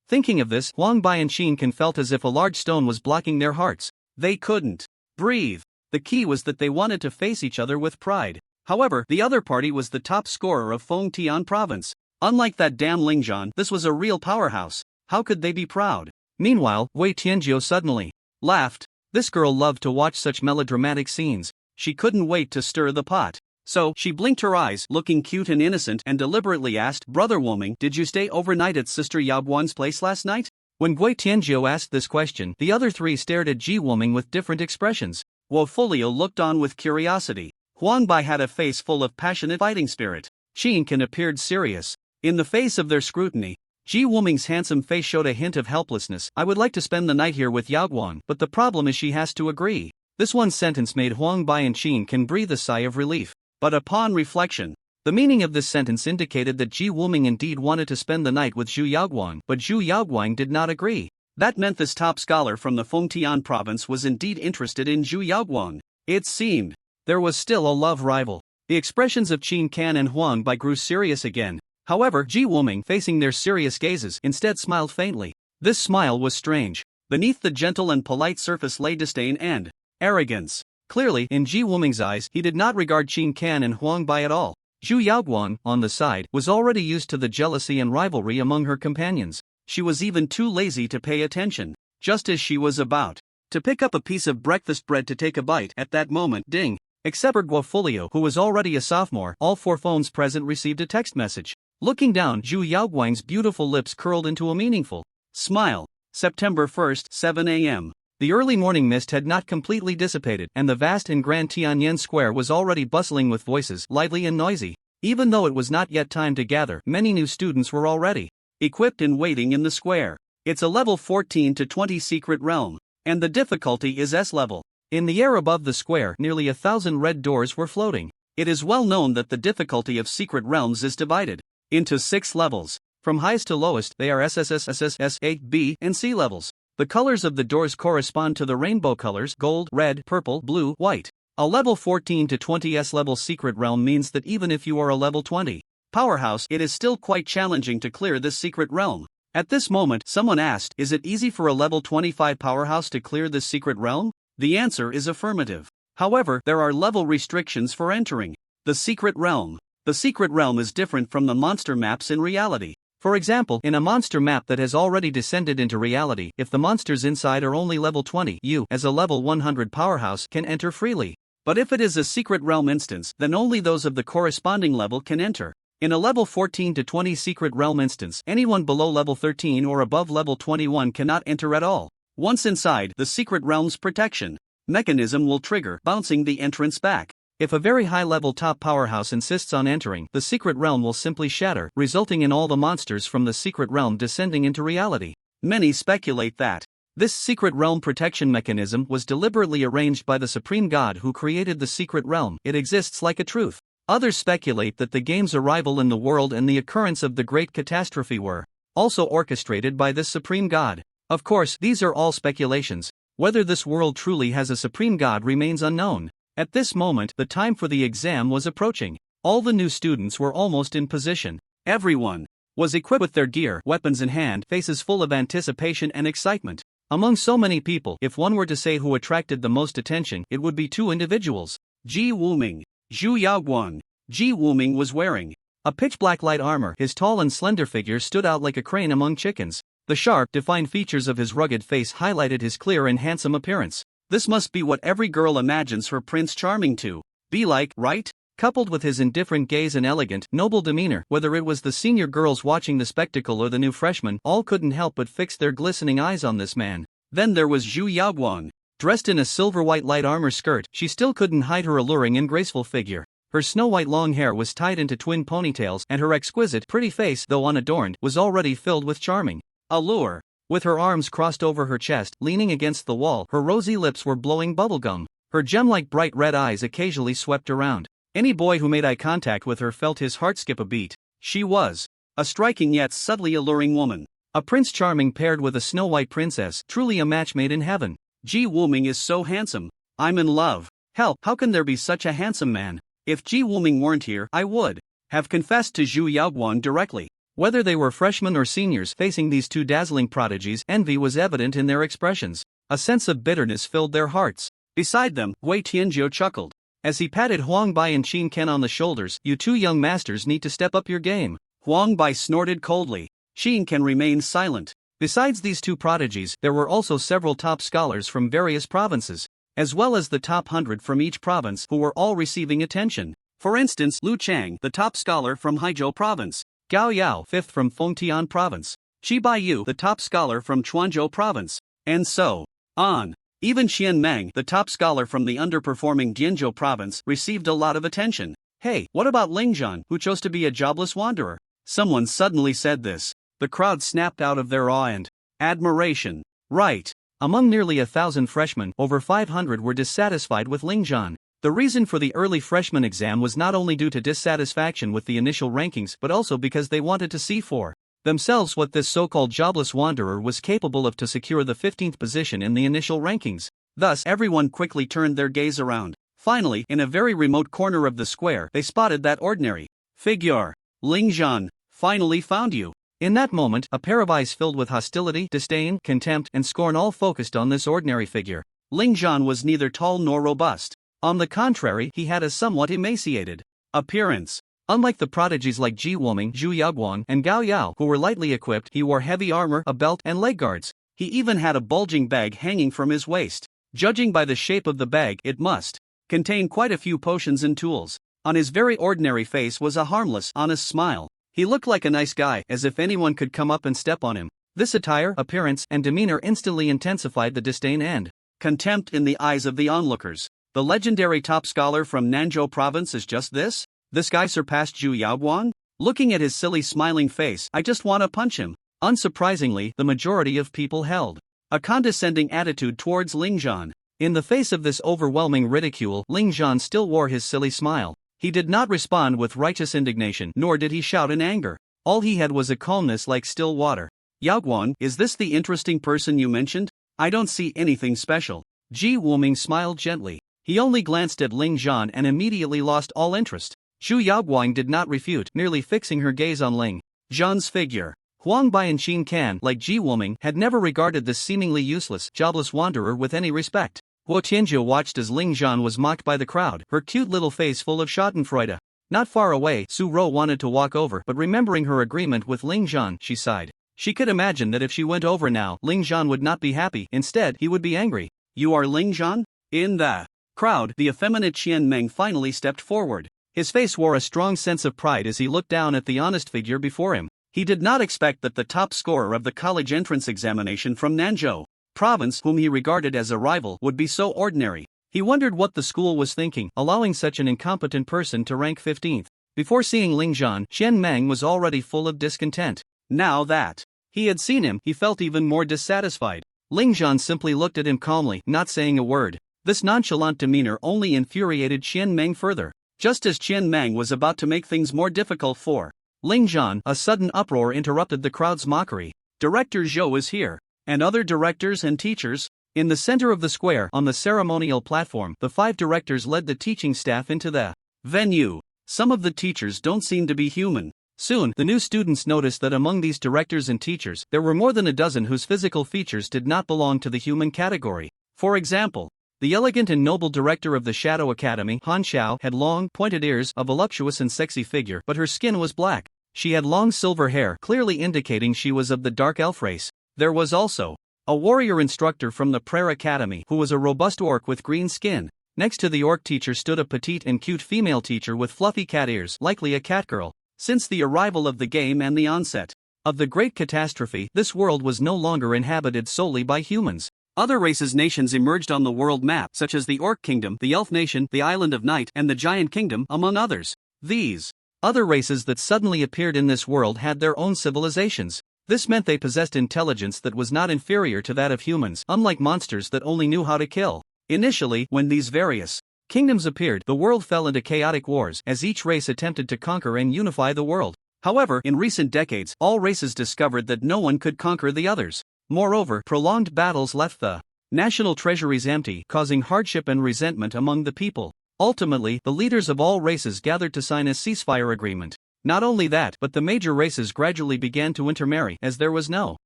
Thinking of this, Huang Bai and Qin Kan felt as if a large stone was blocking their hearts. They couldn't breathe. The key was that they wanted to face each other with pride. However, the other party was the top scorer of Fengtian Province. Unlike that damn Lingzhan, this was a real powerhouse. How could they be proud? Meanwhile, Wei Tianzhou suddenly laughed. This girl loved to watch such melodramatic scenes. She couldn't wait to stir the pot. So, she blinked her eyes, looking cute and innocent, and deliberately asked, "Brother Wuming, did you stay overnight at Sister Yaoguang's place last night?" When Gui Tianzhou asked this question, the other 3 stared at Ji Wuming with different expressions. Wafuliu looked on with curiosity. Huang Bai had a face full of passionate fighting spirit. Qin Kan appeared serious. In the face of their scrutiny, Ji Wuming's handsome face showed a hint of helplessness. "I would like to spend the night here with Yaoguang, but the problem is she has to agree." This one sentence made Huang Bai and Qin Kan breathe a sigh of relief. But upon reflection, the meaning of this sentence indicated that Ji Wuming indeed wanted to spend the night with Zhu Yaoguang, but Zhu Yaoguang did not agree. That meant this top scholar from the Fengtian province was indeed interested in Zhu Yaoguang. It seemed there was still a love rival. The expressions of Qin Kan and Huang Bai grew serious again. However, Ji Wuming, facing their serious gazes, instead smiled faintly. This smile was strange. Beneath the gentle and polite surface lay disdain and arrogance. Clearly, in Ji Wuming's eyes, he did not regard Qin Kan and Huang Bai at all. Zhu Yaoguang, on the side, was already used to the jealousy and rivalry among her companions. She was even too lazy to pay attention. Just as she was about to pick up a piece of breakfast bread to take a bite, at that moment, ding! Except for Guofolio, who was already a sophomore, all 4 phones present received a text message. Looking down, Zhu Yaoguang's beautiful lips curled into a meaningful smile. September 1st, 7 a.m. The early morning mist had not completely dissipated, and the vast and grand Tiananmen Square was already bustling with voices, lively and noisy. Even though it was not yet time to gather, many new students were already equipped and waiting in the square. It's a level 14 to 20 secret realm, and the difficulty is S level. In the air above the square, nearly 1,000 red doors were floating. It is well known that the difficulty of secret realms is divided into 6 levels. From highest to lowest, they are SSS, A, B, and C levels. The colors of the doors correspond to the rainbow colors: gold, red, purple, blue, white. A level 14 to 20 S level secret realm means that even if you are a level 20 powerhouse, it is still quite challenging to clear this secret realm. At this moment, someone asked, is it easy for a level 25 powerhouse to clear this secret realm? The answer is affirmative. However, there are level restrictions for entering the secret realm. The secret realm is different from the monster maps in reality. For example, in a monster map that has already descended into reality, if the monsters inside are only level 20, you, as a level 100 powerhouse, can enter freely. But if it is a secret realm instance, then only those of the corresponding level can enter. In a level 14 to 20 secret realm instance, anyone below level 13 or above level 21 cannot enter at all. Once inside, the secret realm's protection mechanism will trigger, bouncing the entrance back. If a very high-level top powerhouse insists on entering, the secret realm will simply shatter, resulting in all the monsters from the secret realm descending into reality. Many speculate that this secret realm protection mechanism was deliberately arranged by the supreme god who created the secret realm. It exists like a truth. Others speculate that the game's arrival in the world and the occurrence of the Great Catastrophe were also orchestrated by this supreme god. Of course, these are all speculations. Whether this world truly has a supreme god remains unknown. At this moment, the time for the exam was approaching. All the new students were almost in position. Everyone was equipped with their gear, weapons in hand, faces full of anticipation and excitement. Among so many people, if one were to say who attracted the most attention, it would be 2 individuals: Ji Wuming, Zhu Yaoguang. Ji Wuming was wearing a pitch-black light armor. His tall and slender figure stood out like a crane among chickens. The sharp, defined features of his rugged face highlighted his clear and handsome appearance. This must be what every girl imagines her Prince Charming to be like, right? Coupled with his indifferent gaze and elegant, noble demeanor, whether it was the senior girls watching the spectacle or the new freshmen, all couldn't help but fix their glistening eyes on this man. Then there was Zhu Yaoguang. Dressed in a silver-white light armor skirt, she still couldn't hide her alluring and graceful figure. Her snow-white long hair was tied into twin ponytails, and her exquisite, pretty face, though unadorned, was already filled with charming allure. With her arms crossed over her chest, leaning against the wall, her rosy lips were blowing bubblegum. Her gem-like bright red eyes occasionally swept around. Any boy who made eye contact with her felt his heart skip a beat. She was a striking yet subtly alluring woman. A Prince Charming paired with a snow-white princess, truly a match made in heaven. Ji Wuming is so handsome. I'm in love. Hell, how can there be such a handsome man? If Ji Wuming weren't here, I would have confessed to Zhu Yaoguang directly. Whether they were freshmen or seniors facing these 2 dazzling prodigies, envy was evident in their expressions. A sense of bitterness filled their hearts. Beside them, Wei Tianjiu chuckled as he patted Huang Bai and Qin Ken on the shoulders. You 2 young masters need to step up your game. Huang Bai snorted coldly. Qin Ken remained silent. Besides these 2 prodigies, there were also several top scholars from various provinces, as well as the top 100 from each province, who were all receiving attention. For instance, Lu Chang, the top scholar from Haizhou province. Gao Yao, 5th from Fengtian province. Qi Baiyu, the top scholar from Chuanzhou province. And so on. Even Qian Meng, the top scholar from the underperforming Dianzhou province, received a lot of attention. Hey, what about Ling Zhan, who chose to be a jobless wanderer? Someone suddenly said this. The crowd snapped out of their awe and admiration. Right. Among nearly 1,000 freshmen, over 500 were dissatisfied with Ling Zhan. The reason for the early freshman exam was not only due to dissatisfaction with the initial rankings but also because they wanted to see for themselves what this so-called jobless wanderer was capable of to secure the 15th position in the initial rankings. Thus, everyone quickly turned their gaze around. Finally, in a very remote corner of the square, they spotted that ordinary figure. Ling Zhan, finally found you. In that moment, a pair of eyes filled with hostility, disdain, contempt, and scorn all focused on this ordinary figure. Ling Zhan was neither tall nor robust. On the contrary, he had a somewhat emaciated appearance. Unlike the prodigies like Ji Woming, Zhu Yaoguang, and Gao Yao, who were lightly equipped, he wore heavy armor, a belt, and leg guards. He even had a bulging bag hanging from his waist. Judging by the shape of the bag, it must contain quite a few potions and tools. On his very ordinary face was a harmless, honest smile. He looked like a nice guy, as if anyone could come up and step on him. This attire, appearance, and demeanor instantly intensified the disdain and contempt in the eyes of the onlookers. The legendary top scholar from Nanzhou province is just this? This guy surpassed Zhu Yaoguang? Looking at his silly smiling face, I just want to punch him. Unsurprisingly, the majority of people held a condescending attitude towards Ling Zhan. In the face of this overwhelming ridicule, Ling Zhan still wore his silly smile. He did not respond with righteous indignation, nor did he shout in anger. All he had was a calmness like still water. Yaoguang, is this the interesting person you mentioned? I don't see anything special. Ji Woming smiled gently. He only glanced at Ling Zhan and immediately lost all interest. Zhu Yaoguang did not refute, merely fixing her gaze on Ling Zhan's figure. Huang Bai and Qin Kan, like Ji Woming, had never regarded this seemingly useless, jobless wanderer with any respect. Guo Tianzhu watched as Ling Zhan was mocked by the crowd, her cute little face full of schadenfreude. Not far away, Su Ro wanted to walk over, but remembering her agreement with Ling Zhan, she sighed. She could imagine that if she went over now, Ling Zhan would not be happy, instead, he would be angry. You are Ling Zhan? In the crowd, the effeminate Qian Meng finally stepped forward. His face wore a strong sense of pride as he looked down at the honest figure before him. He did not expect that the top scorer of the college entrance examination from Nanzhou province, whom he regarded as a rival, would be so ordinary. He wondered what the school was thinking, allowing such an incompetent person to rank 15th. Before seeing Ling Zhan, Qian Meng was already full of discontent. Now that he had seen him, he felt even more dissatisfied. Ling Zhan simply looked at him calmly, not saying a word. This nonchalant demeanor only infuriated Qian Meng further. Just as Qian Meng was about to make things more difficult for Ling Zhan, a sudden uproar interrupted the crowd's mockery. Director Zhou is here. And other directors and teachers? In the center of the square, on the ceremonial platform, the 5 directors led the teaching staff into the venue. Some of the teachers don't seem to be human. Soon, the new students noticed that among these directors and teachers, there were more than a dozen whose physical features did not belong to the human category. For example, the elegant and noble director of the Shadow Academy, Han Xiao, had long, pointed ears, a voluptuous and sexy figure, but her skin was black. She had long silver hair, clearly indicating she was of the dark elf race. There was also a warrior instructor from the Prayer Academy who was a robust orc with green skin. Next to the orc teacher stood a petite and cute female teacher with fluffy cat ears, likely a catgirl. Since the arrival of the game and the onset of the Great Catastrophe, this world was no longer inhabited solely by humans. Other races' nations emerged on the world map, such as the Orc Kingdom, the Elf Nation, the Island of Night, and the Giant Kingdom, among others. These other races that suddenly appeared in this world had their own civilizations. This meant they possessed intelligence that was not inferior to that of humans, unlike monsters that only knew how to kill. Initially, when these various kingdoms appeared, the world fell into chaotic wars, as each race attempted to conquer and unify the world. However, in recent decades, all races discovered that no one could conquer the others. Moreover, prolonged battles left the national treasuries empty, causing hardship and resentment among the people. Ultimately, the leaders of all races gathered to sign a ceasefire agreement. Not only that, but the major races gradually began to intermarry, as there was no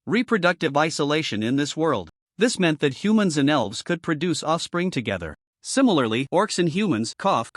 reproductive isolation in this world. This meant that humans and elves could produce offspring together. Similarly, orcs and humans, cough.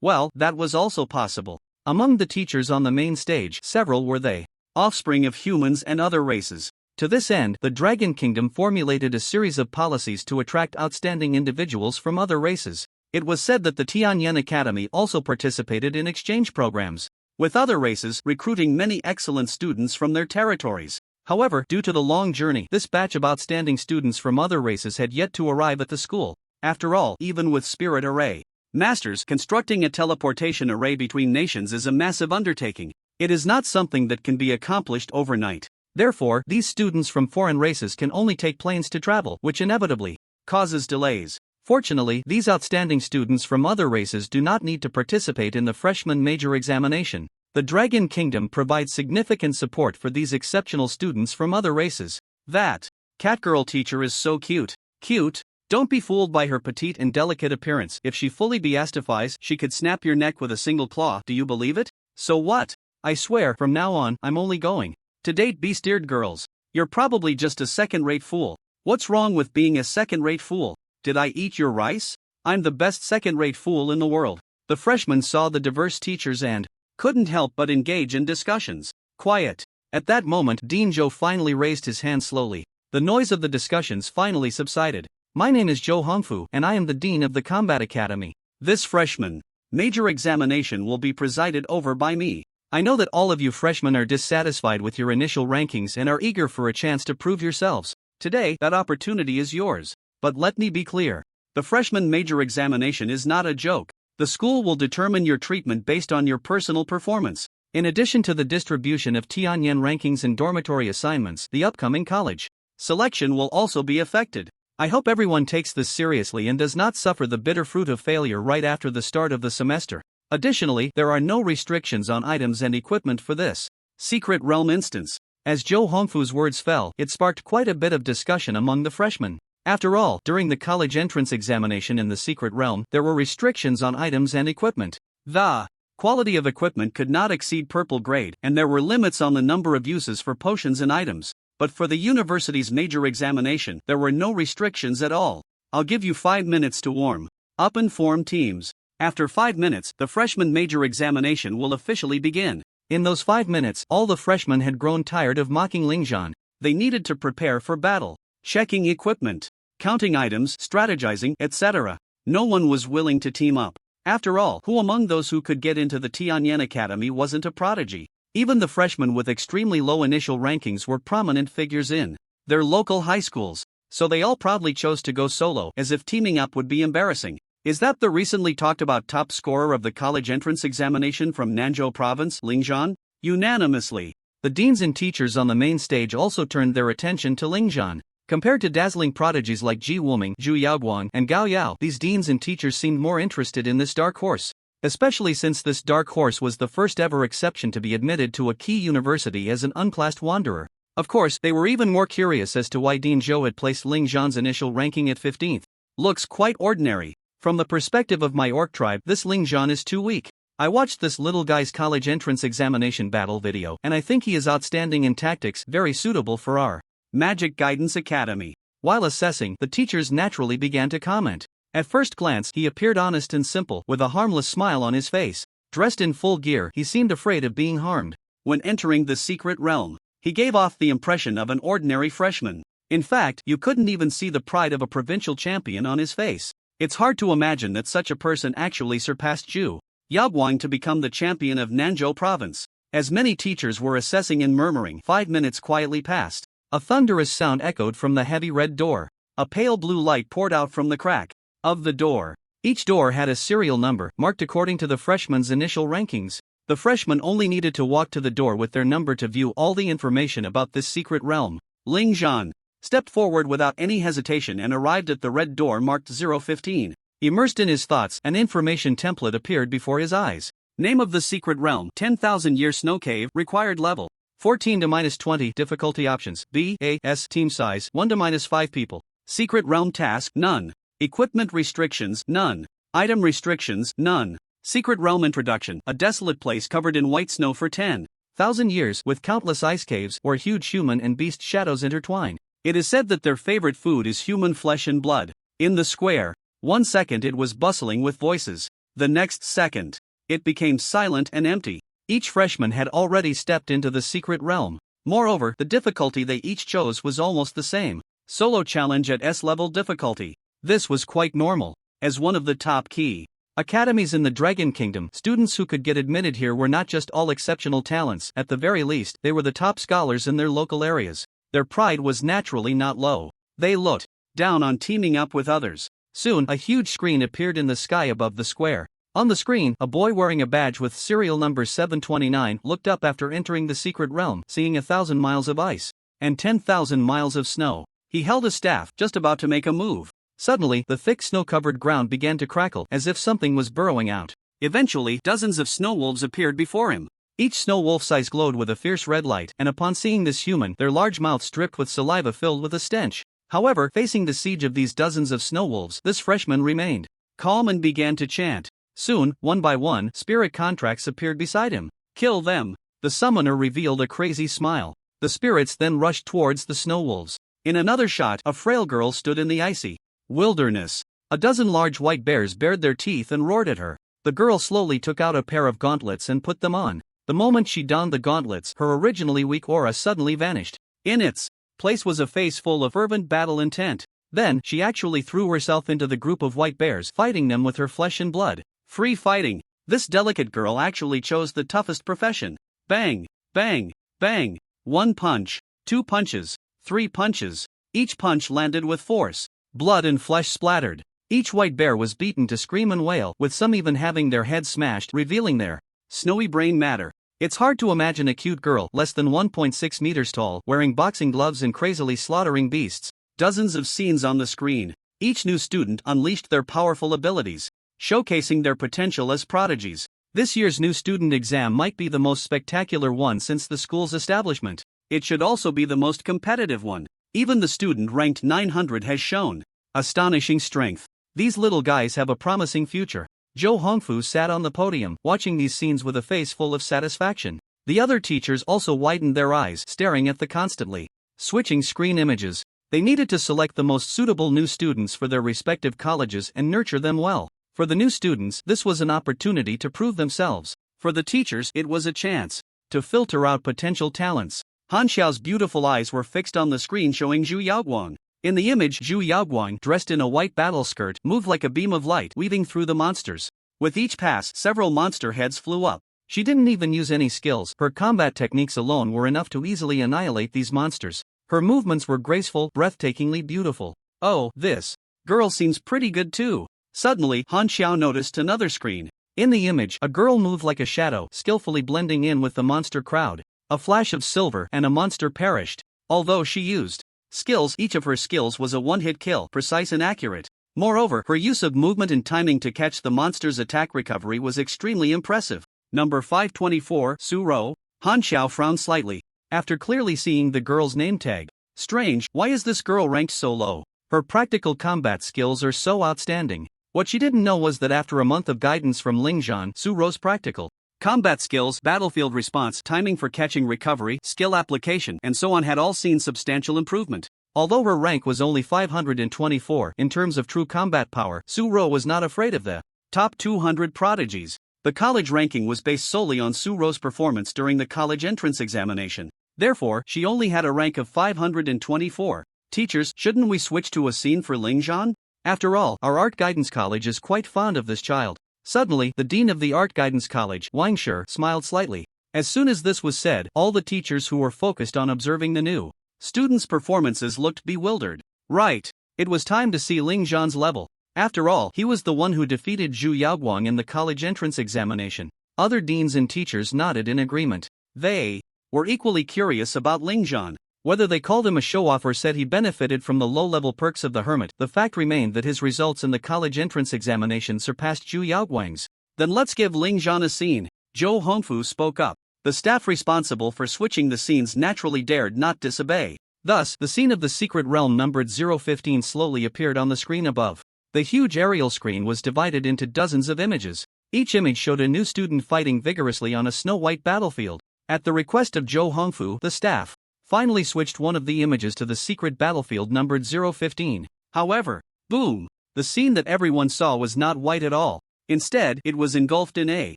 Well, that was also possible. Among the teachers on the main stage, several were the offspring of humans and other races. To this end, the Dragon Kingdom formulated a series of policies to attract outstanding individuals from other races. It was said that the Tianyan Academy also participated in exchange programs with other races, recruiting many excellent students from their territories. However, due to the long journey, this batch of outstanding students from other races had yet to arrive at the school. After all, even with spirit array masters, constructing a teleportation array between nations is a massive undertaking. It is not something that can be accomplished overnight. Therefore, these students from foreign races can only take planes to travel, which inevitably causes delays. Fortunately, these outstanding students from other races do not need to participate in the freshman major examination. The Dragon Kingdom provides significant support for these exceptional students from other races. That catgirl teacher is so cute. Cute? Don't be fooled by her petite and delicate appearance. If she fully beastifies, she could snap your neck with a single claw. Do you believe it? So what? I swear, from now on, I'm only going to date beast-eared girls. You're probably just a second-rate fool. What's wrong with being a second-rate fool? Did I eat your rice? I'm the best second-rate fool in the world. The freshmen saw the diverse teachers and couldn't help but engage in discussions. Quiet. At that moment, Dean Joe finally raised his hand slowly. The noise of the discussions finally subsided. My name is Joe Hongfu, and I am the Dean of the Combat Academy. This freshman major examination will be presided over by me. I know that all of you freshmen are dissatisfied with your initial rankings and are eager for a chance to prove yourselves. Today, that opportunity is yours. But let me be clear. The freshman major examination is not a joke. The school will determine your treatment based on your personal performance. In addition to the distribution of Tianyan rankings and dormitory assignments, the upcoming college selection will also be affected. I hope everyone takes this seriously and does not suffer the bitter fruit of failure right after the start of the semester. Additionally, there are no restrictions on items and equipment for this secret realm instance. As Joe Hongfu's words fell, it sparked quite a bit of discussion among the freshmen. After all, during the college entrance examination in the secret realm, there were restrictions on items and equipment. The quality of equipment could not exceed purple grade, and there were limits on the number of uses for potions and items. But for the university's major examination, there were no restrictions at all. I'll give you 5 minutes to warm up and form teams. After 5 minutes, the freshman major examination will officially begin. In those 5 minutes, all the freshmen had grown tired of mocking Lingzhan. They needed to prepare for battle, checking equipment, counting items, strategizing, etc. No one was willing to team up. After all, who among those who could get into the Tianyan Academy wasn't a prodigy? Even the freshmen with extremely low initial rankings were prominent figures in their local high schools, so they all proudly chose to go solo, as if teaming up would be embarrassing. Is that the recently talked about top scorer of the college entrance examination from Nanzhou province, Lingzhan? Unanimously, the deans and teachers on the main stage also turned their attention to Lingzhan. Compared to dazzling prodigies like Ji Wuming, Zhu Yaoguang, and Gao Yao, these deans and teachers seemed more interested in this dark horse. Especially since this dark horse was the first ever exception to be admitted to a key university as an unclassed wanderer. Of course, they were even more curious as to why Dean Zhou had placed Lingzhan's initial ranking at 15th. Looks quite ordinary. From the perspective of my orc tribe, this Lingzhan is too weak. I watched this little guy's college entrance examination battle video, and I think he is outstanding in tactics, very suitable for our Magic Guidance Academy. While assessing, the teachers naturally began to comment. At first glance, he appeared honest and simple, with a harmless smile on his face. Dressed in full gear, he seemed afraid of being harmed. When entering the secret realm, he gave off the impression of an ordinary freshman. In fact, you couldn't even see the pride of a provincial champion on his face. It's hard to imagine that such a person actually surpassed Zhu Yaoguang to become the champion of Nanzhou province. As many teachers were assessing and murmuring, 5 minutes quietly passed. A thunderous sound echoed from the heavy red door. A pale blue light poured out from the crack of the door. Each door had a serial number, marked according to the freshman's initial rankings. The freshmen only needed to walk to the door with their number to view all the information about this secret realm. Lingzhan stepped forward without any hesitation and arrived at the red door marked 015. Immersed in his thoughts, an information template appeared before his eyes. Name of the secret realm, 10,000-year snow cave, required level 14 to -20, difficulty options, B, A, S, team size, 1 to -5 people. Secret realm task, none. Equipment restrictions, none. Item restrictions, none. Secret realm introduction, a desolate place covered in white snow for 10,000 years, with countless ice caves where huge human and beast shadows intertwine. It is said that their favorite food is human flesh and blood. In the square, 1 second it was bustling with voices. The next second, it became silent and empty. Each freshman had already stepped into the secret realm. Moreover, the difficulty they each chose was almost the same. Solo challenge at S-level difficulty. This was quite normal. As one of the top key academies in the Dragon Kingdom, students who could get admitted here were not just all exceptional talents, at the very least, they were the top scholars in their local areas. Their pride was naturally not low. They looked down on teaming up with others. Soon, a huge screen appeared in the sky above the square. On the screen, a boy wearing a badge with serial number 729 looked up after entering the secret realm, seeing 1,000 miles of ice and 10,000 miles of snow. He held a staff, just about to make a move. Suddenly, the thick snow-covered ground began to crackle, as if something was burrowing out. Eventually, dozens of snow wolves appeared before him. Each snow wolf's eyes glowed with a fierce red light, and upon seeing this human, their large mouths dripped with saliva filled with a stench. However, facing the siege of these dozens of snow wolves, this freshman remained calm and began to chant. Soon, one by one, spirit contracts appeared beside him. Kill them. The summoner revealed a crazy smile. The spirits then rushed towards the snow wolves. In another shot, a frail girl stood in the icy wilderness. A dozen large white bears bared their teeth and roared at her. The girl slowly took out a pair of gauntlets and put them on. The moment she donned the gauntlets, her originally weak aura suddenly vanished. In its place was a face full of fervent battle intent. Then, she actually threw herself into the group of white bears, fighting them with her flesh and blood. Free fighting. This delicate girl actually chose the toughest profession. Bang, bang, bang. 1 punch, 2 punches, 3 punches. Each punch landed with force. Blood and flesh splattered. Each white bear was beaten to scream and wail, with some even having their heads smashed, revealing their snowy brain matter. It's hard to imagine a cute girl less than 1.6 meters tall wearing boxing gloves and crazily slaughtering beasts. Dozens of scenes on the screen. Each new student unleashed their powerful abilities, showcasing their potential as prodigies. This year's new student exam might be the most spectacular one since the school's establishment. It should also be the most competitive one. Even the student ranked 900 has shown astonishing strength. These little guys have a promising future. Zhou Hongfu sat on the podium, watching these scenes with a face full of satisfaction. The other teachers also widened their eyes, staring at the constantly switching screen images. They needed to select the most suitable new students for their respective colleges and nurture them well. For the new students, this was an opportunity to prove themselves. For the teachers, it was a chance to filter out potential talents. Han Xiao's beautiful eyes were fixed on the screen showing Zhu Yaoguang. In the image, Zhu Yaoguang, dressed in a white battle skirt, moved like a beam of light, weaving through the monsters. With each pass, several monster heads flew up. She didn't even use any skills. Her combat techniques alone were enough to easily annihilate these monsters. Her movements were graceful, breathtakingly beautiful. Oh, this girl seems pretty good too. Suddenly, Han Xiao noticed another screen. In the image, a girl moved like a shadow, skillfully blending in with the monster crowd. A flash of silver and a monster perished. Although she used skills, each of her skills was a one-hit kill, precise and accurate. Moreover, her use of movement and timing to catch the monster's attack recovery was extremely impressive. Number 524, Su Ro. Han Xiao frowned slightly, after clearly seeing the girl's name tag. Strange, why is this girl ranked so low? Her practical combat skills are so outstanding. What she didn't know was that after a month of guidance from Lingzhan, Su Ro's practical combat skills, battlefield response, timing for catching recovery, skill application, and so on had all seen substantial improvement. Although her rank was only 524 in terms of true combat power, Su Ro was not afraid of the top 200 prodigies. The college ranking was based solely on Su Ro's performance during the college entrance examination. Therefore, she only had a rank of 524. Teachers, shouldn't we switch to a scene for Lingzhan? After all, our art guidance college is quite fond of this child. Suddenly, the dean of the art guidance college, Wang Shi, smiled slightly. As soon as this was said, all the teachers who were focused on observing the new students' performances looked bewildered. Right. It was time to see Lingzhan's level. After all, he was the one who defeated Zhu Yaoguang in the college entrance examination. Other deans and teachers nodded in agreement. They were equally curious about Lingzhan. Whether they called him a show-off or said he benefited from the low-level perks of the hermit, the fact remained that his results in the college entrance examination surpassed Zhu Yaoguang's. Then let's give Lingzhan a scene. Zhou Hongfu spoke up. The staff responsible for switching the scenes naturally dared not disobey. Thus, the scene of the secret realm numbered 015 slowly appeared on the screen above. The huge aerial screen was divided into dozens of images. Each image showed a new student fighting vigorously on a snow-white battlefield. At the request of Zhou Hongfu, the staff finally switched one of the images to the secret battlefield numbered 015. However, boom! The scene that everyone saw was not white at all. Instead, it was engulfed in a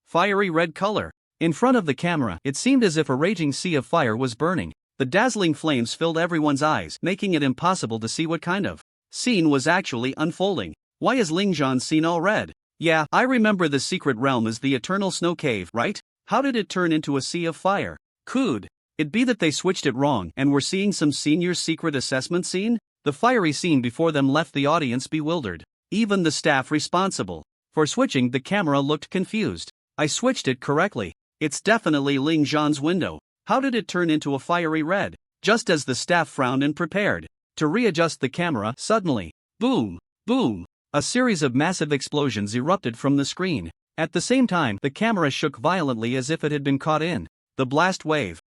fiery red color. In front of the camera, it seemed as if a raging sea of fire was burning. The dazzling flames filled everyone's eyes, making it impossible to see what kind of scene was actually unfolding. Why is Lingzhan's scene all red? Yeah, I remember the secret realm as the eternal snow cave, right? How did it turn into a sea of fire? Could it be that they switched it wrong and were seeing some senior's secret assessment scene? The fiery scene before them left the audience bewildered. Even the staff responsible for switching the camera looked confused. I switched it correctly. It's definitely Lingzhan's window. How did it turn into a fiery red? Just as the staff frowned and prepared to readjust the camera, suddenly, boom, boom, a series of massive explosions erupted from the screen. At the same time, the camera shook violently as if it had been caught in the blast wave.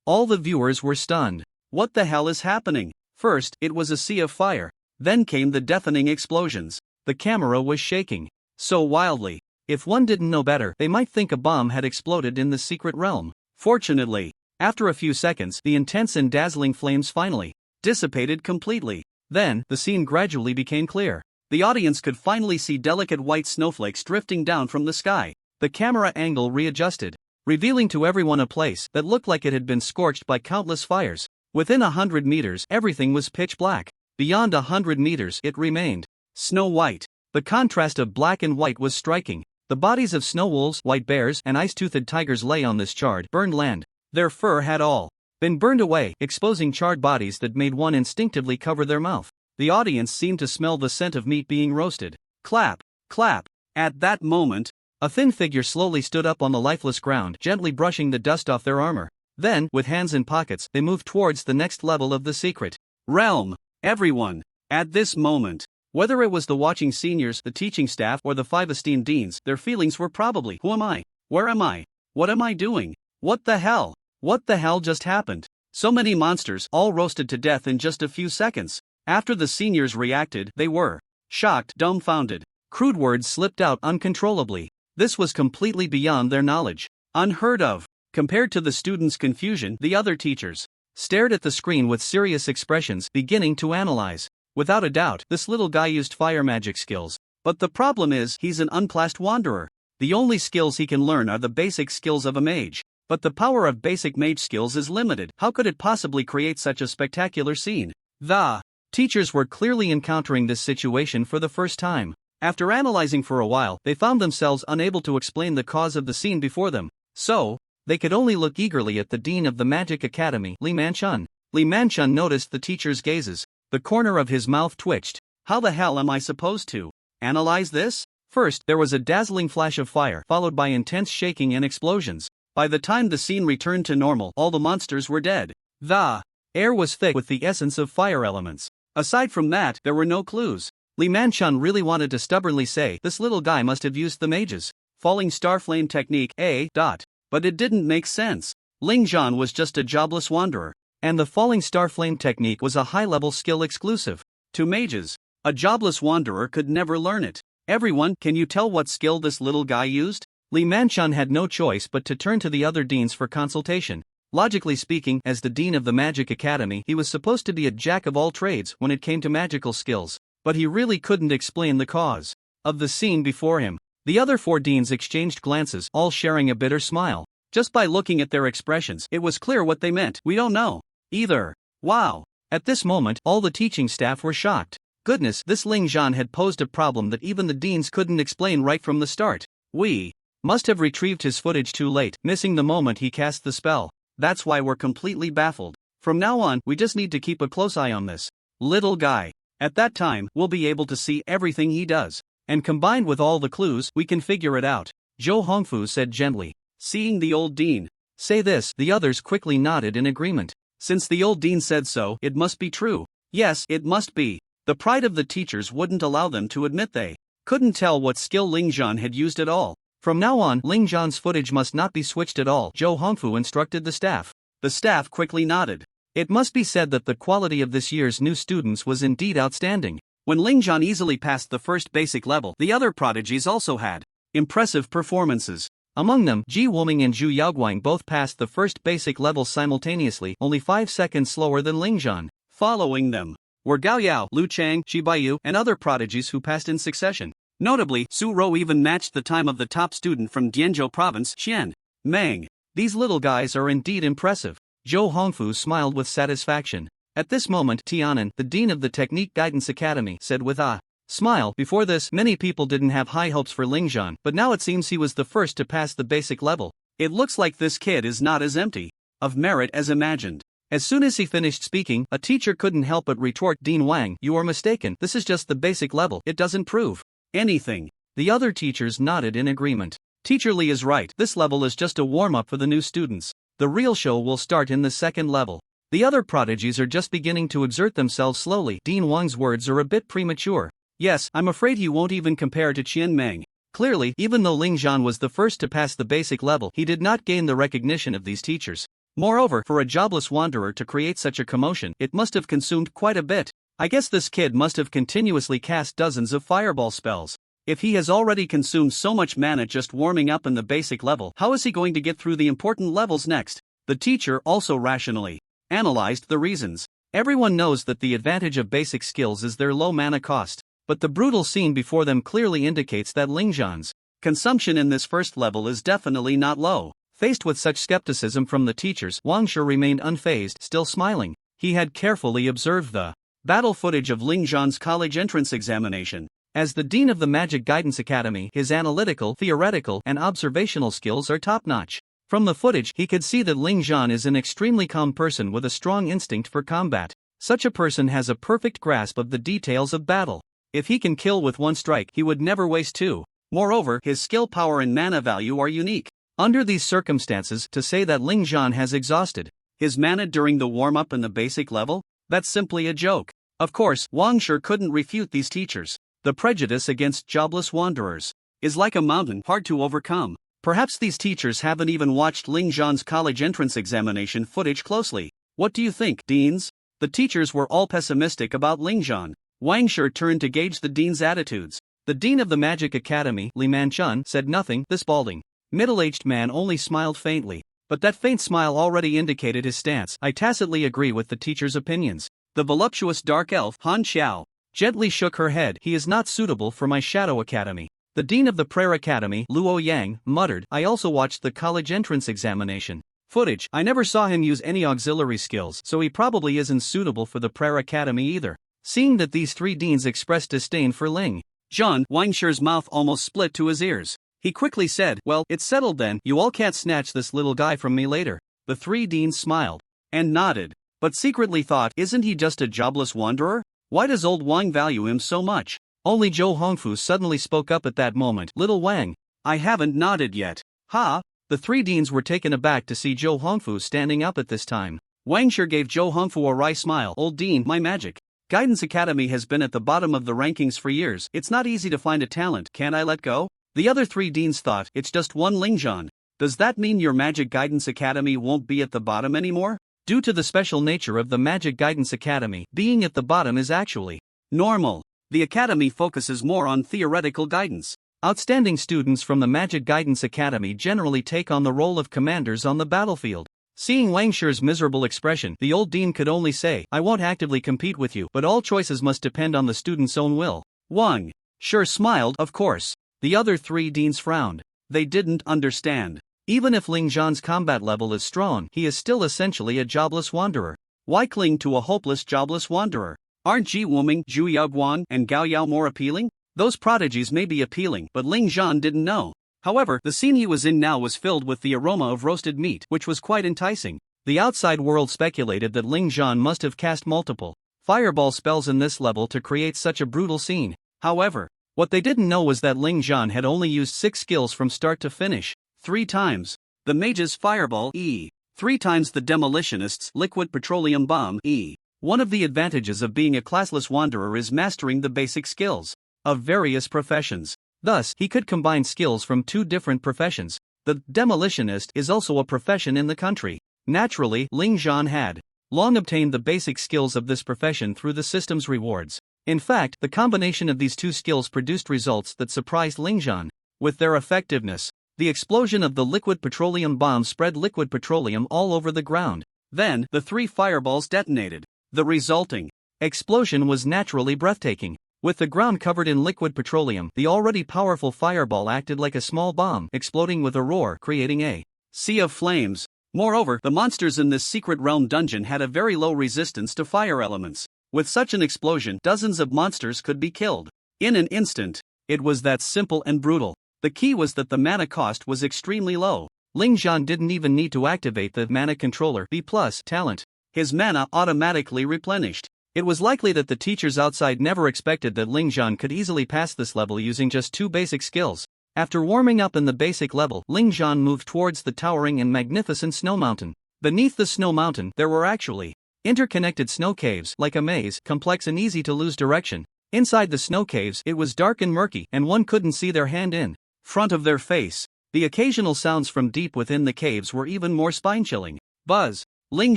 All the viewers were stunned. What the hell is happening? First, it was a sea of fire. Then came the deafening explosions. The camera was shaking so wildly. If one didn't know better, they might think a bomb had exploded in the secret realm. Fortunately, after a few seconds, the intense and dazzling flames finally dissipated completely. Then, the scene gradually became clear. the audience could finally see delicate white snowflakes drifting down from the sky. The camera angle readjusted, revealing to everyone a place that looked like it had been scorched by countless fires. Within 100 meters, everything was pitch black. Beyond 100 meters, it remained snow white. The contrast of black and white was striking. The bodies of snow wolves, white bears, and ice-toothed tigers lay on this charred, burned land. Their fur had all been burned away, exposing charred bodies that made one instinctively cover their mouth. The audience seemed to smell the scent of meat being roasted. Clap, clap. At that moment, a thin figure slowly stood up on the lifeless ground, gently brushing the dust off their armor. Then, with hands in pockets, they moved towards the next level of the secret realm. Everyone, at this moment, whether it was the watching seniors, the teaching staff, or the 5 esteemed deans, their feelings were probably, who am I? Where am I? What am I doing? What the hell? What the hell just happened? So many monsters, all roasted to death in just a few seconds. After the seniors reacted, they were shocked, dumbfounded. Crude words slipped out uncontrollably. This was completely beyond their knowledge. Unheard of. Compared to the students' confusion, the other teachers stared at the screen with serious expressions, beginning to analyze. Without a doubt, this little guy used fire magic skills. But the problem is, he's an unclassed wanderer. The only skills he can learn are the basic skills of a mage. But the power of basic mage skills is limited. How could it possibly create such a spectacular scene? The teachers were clearly encountering this situation for the first time. After analyzing for a while, they found themselves unable to explain the cause of the scene before them. So, they could only look eagerly at the dean of the Magic Academy, Li Manchun. Li Manchun noticed the teacher's gazes. The corner of his mouth twitched. How the hell am I supposed to analyze this? First, there was a dazzling flash of fire, followed by intense shaking and explosions. By the time the scene returned to normal, all the monsters were dead. The air was thick with the essence of fire elements. Aside from that, there were no clues. Li Manchun really wanted to stubbornly say, this little guy must have used the mage's falling star flame technique, but it didn't make sense. Ling Zhan was just a jobless wanderer, and the falling star flame technique was a high-level skill exclusive to mages. A jobless wanderer could never learn it. Everyone, can you tell what skill this little guy used? Li Manchun had no choice but to turn to the other deans for consultation. Logically speaking, as the dean of the Magic Academy, he was supposed to be a jack of all trades when it came to magical skills. But he really couldn't explain the cause of the scene before him. The other 4 deans exchanged glances, all sharing a bitter smile. Just by looking at their expressions, it was clear what they meant. We don't know either. Wow. At this moment, all the teaching staff were shocked. Goodness, this Ling Zhan had posed a problem that even the deans couldn't explain right from the start. We must have retrieved his footage too late, missing the moment he cast the spell. That's why we're completely baffled. From now on, we just need to keep a close eye on this little guy. At that time, we'll be able to see everything he does. And combined with all the clues, we can figure it out. Zhou Hongfu said gently. Seeing the old dean say this, the others quickly nodded in agreement. Since the old dean said so, it must be true. Yes, it must be. The pride of the teachers wouldn't allow them to admit they couldn't tell what skill Ling Zhan had used at all. From now on, Ling Zhan's footage must not be switched at all, Zhou Hongfu instructed the staff. The staff quickly nodded. It must be said that the quality of this year's new students was indeed outstanding. When Ling Zhan easily passed the first basic level, the other prodigies also had impressive performances. Among them, Ji Woming and Zhu Yaoguang both passed the first basic level simultaneously, only 5 seconds slower than Ling Zhan. Following them were Gao Yao, Lu Chang, Shi Baiyu, and other prodigies who passed in succession. Notably, Su Rou even matched the time of the top student from Dianzhou province, Xian Meng. These little guys are indeed impressive. Zhou Hongfu smiled with satisfaction. At this moment, Tianan, the dean of the Technique Guidance Academy, said with a smile, before this, many people didn't have high hopes for Ling Zhan, but now it seems he was the first to pass the basic level. It looks like this kid is not as empty of merit as imagined. As soon as he finished speaking, a teacher couldn't help but retort, Dean Wang, you are mistaken, this is just the basic level, it doesn't prove anything. The other teachers nodded in agreement. Teacher Li is right, this level is just a warm-up for the new students. The real show will start in the second level. The other prodigies are just beginning to exert themselves slowly. Dean Wang's words are a bit premature. Yes, I'm afraid he won't even compare to Qian Meng. Clearly, even though Ling Zhan was the first to pass the basic level, he did not gain the recognition of these teachers. Moreover, for a jobless wanderer to create such a commotion, it must have consumed quite a bit. I guess this kid must have continuously cast dozens of fireball spells. If he has already consumed so much mana just warming up in the basic level, how is he going to get through the important levels next? The teacher also rationally analyzed the reasons. Everyone knows that the advantage of basic skills is their low mana cost. but the brutal scene before them clearly indicates that Ling Zhan's consumption in this first level is definitely not low. Faced with such skepticism from the teachers, Wang Shi remained unfazed, still smiling. He had carefully observed the battle footage of Ling Zhan's college entrance examination. As the dean of the Magic Guidance Academy, his analytical, theoretical, and observational skills are top-notch. From the footage, he could see that Ling Zhan is an extremely calm person with a strong instinct for combat. Such a person has a perfect grasp of the details of battle. If he can kill with one strike, he would never waste two. Moreover, his skill power and mana value are unique. Under these circumstances, to say that Ling Zhan has exhausted his mana during the warm-up in the basic level? That's simply a joke. Of course, Wang Shi couldn't refute these teachers. The prejudice against jobless wanderers is like a mountain, hard to overcome. Perhaps these teachers haven't even watched Ling Zhan's college entrance examination footage closely. What do you think, deans? The teachers were all pessimistic about Ling Zhan. Wang Shi turned to gauge the dean's attitudes. The dean of the Magic Academy, Li Manchun, said nothing. This balding, middle-aged man only smiled faintly. But that faint smile already indicated his stance. I tacitly agree with the teacher's opinions. The voluptuous dark elf, Han Xiao, gently shook her head. He is not suitable for my Shadow Academy. The dean of the Prayer Academy, Luo Yang, muttered. I also watched the college entrance examination footage. I never saw him use any auxiliary skills, so he probably isn't suitable for the Prayer Academy either. Seeing that these three deans expressed disdain for Ling Zhan, Wang Shi's mouth almost split to his ears. He quickly said, well, it's settled then, you all can't snatch this little guy from me later. The three deans smiled and nodded, but secretly thought, isn't he just a jobless wanderer? Why does old Wang value him so much? Only Zhou Hongfu suddenly spoke up at that moment. Little Wang, I haven't nodded yet. Ha! The three deans were taken aback to see Zhou Hongfu standing up at this time. Wang Shi gave Zhou Hongfu a wry smile. Old dean, my Magic Guidance Academy has been at the bottom of the rankings for years. It's not easy to find a talent. Can't I let go? The other three deans thought, it's just one Ling Zhan. Does that mean your Magic Guidance Academy won't be at the bottom anymore? Due to the special nature of the Magic Guidance Academy, being at the bottom is actually normal. The academy focuses more on theoretical guidance. Outstanding students from the Magic Guidance Academy generally take on the role of commanders on the battlefield. Seeing Wang Shi's miserable expression, the old dean could only say, I won't actively compete with you, but all choices must depend on the student's own will. Wang Shi smiled, of course. The other three deans frowned. They didn't understand. Even if Ling Zhan's combat level is strong, he is still essentially a jobless wanderer. Why cling to a hopeless jobless wanderer? Aren't Ji Wuming, Zhu Yaoguan, and Gao Yao more appealing? Those prodigies may be appealing, but Ling Zhan didn't know. However, the scene he was in now was filled with the aroma of roasted meat, which was quite enticing. The outside world speculated that Ling Zhan must have cast multiple fireball spells in this level to create such a brutal scene. However, what they didn't know was that Ling Zhan had only used 6 skills from start to finish. 3 times the mage's fireball E. 3 times the demolitionist's liquid petroleum bomb E. One of the advantages of being a classless wanderer is mastering the basic skills of various professions. Thus, he could combine skills from 2 different professions. The demolitionist is also a profession in the country. Naturally, Ling Zhan had long obtained the basic skills of this profession through the system's rewards. In fact, the combination of these 2 skills produced results that surprised Ling Zhan with their effectiveness. The explosion of the liquid petroleum bomb spread liquid petroleum all over the ground. Then, the 3 fireballs detonated. The resulting explosion was naturally breathtaking. With the ground covered in liquid petroleum, the already powerful fireball acted like a small bomb, exploding with a roar, creating a sea of flames. Moreover, the monsters in this secret realm dungeon had a very low resistance to fire elements. With such an explosion, dozens of monsters could be killed in an instant. It was that simple and brutal. The key was that the mana cost was extremely low. Ling Zhan didn't even need to activate the mana controller B+ talent. His mana automatically replenished. It was likely that the teachers outside never expected that Ling Zhan could easily pass this level using just 2 basic skills. After warming up in the basic level, Ling Zhan moved towards the towering and magnificent snow mountain. Beneath the snow mountain, there were actually interconnected snow caves, like a maze, complex and easy to lose direction. Inside the snow caves, it was dark and murky, and one couldn't see their hand in front of their face. The occasional sounds from deep within the caves were even more spine-chilling. Buzz! Ling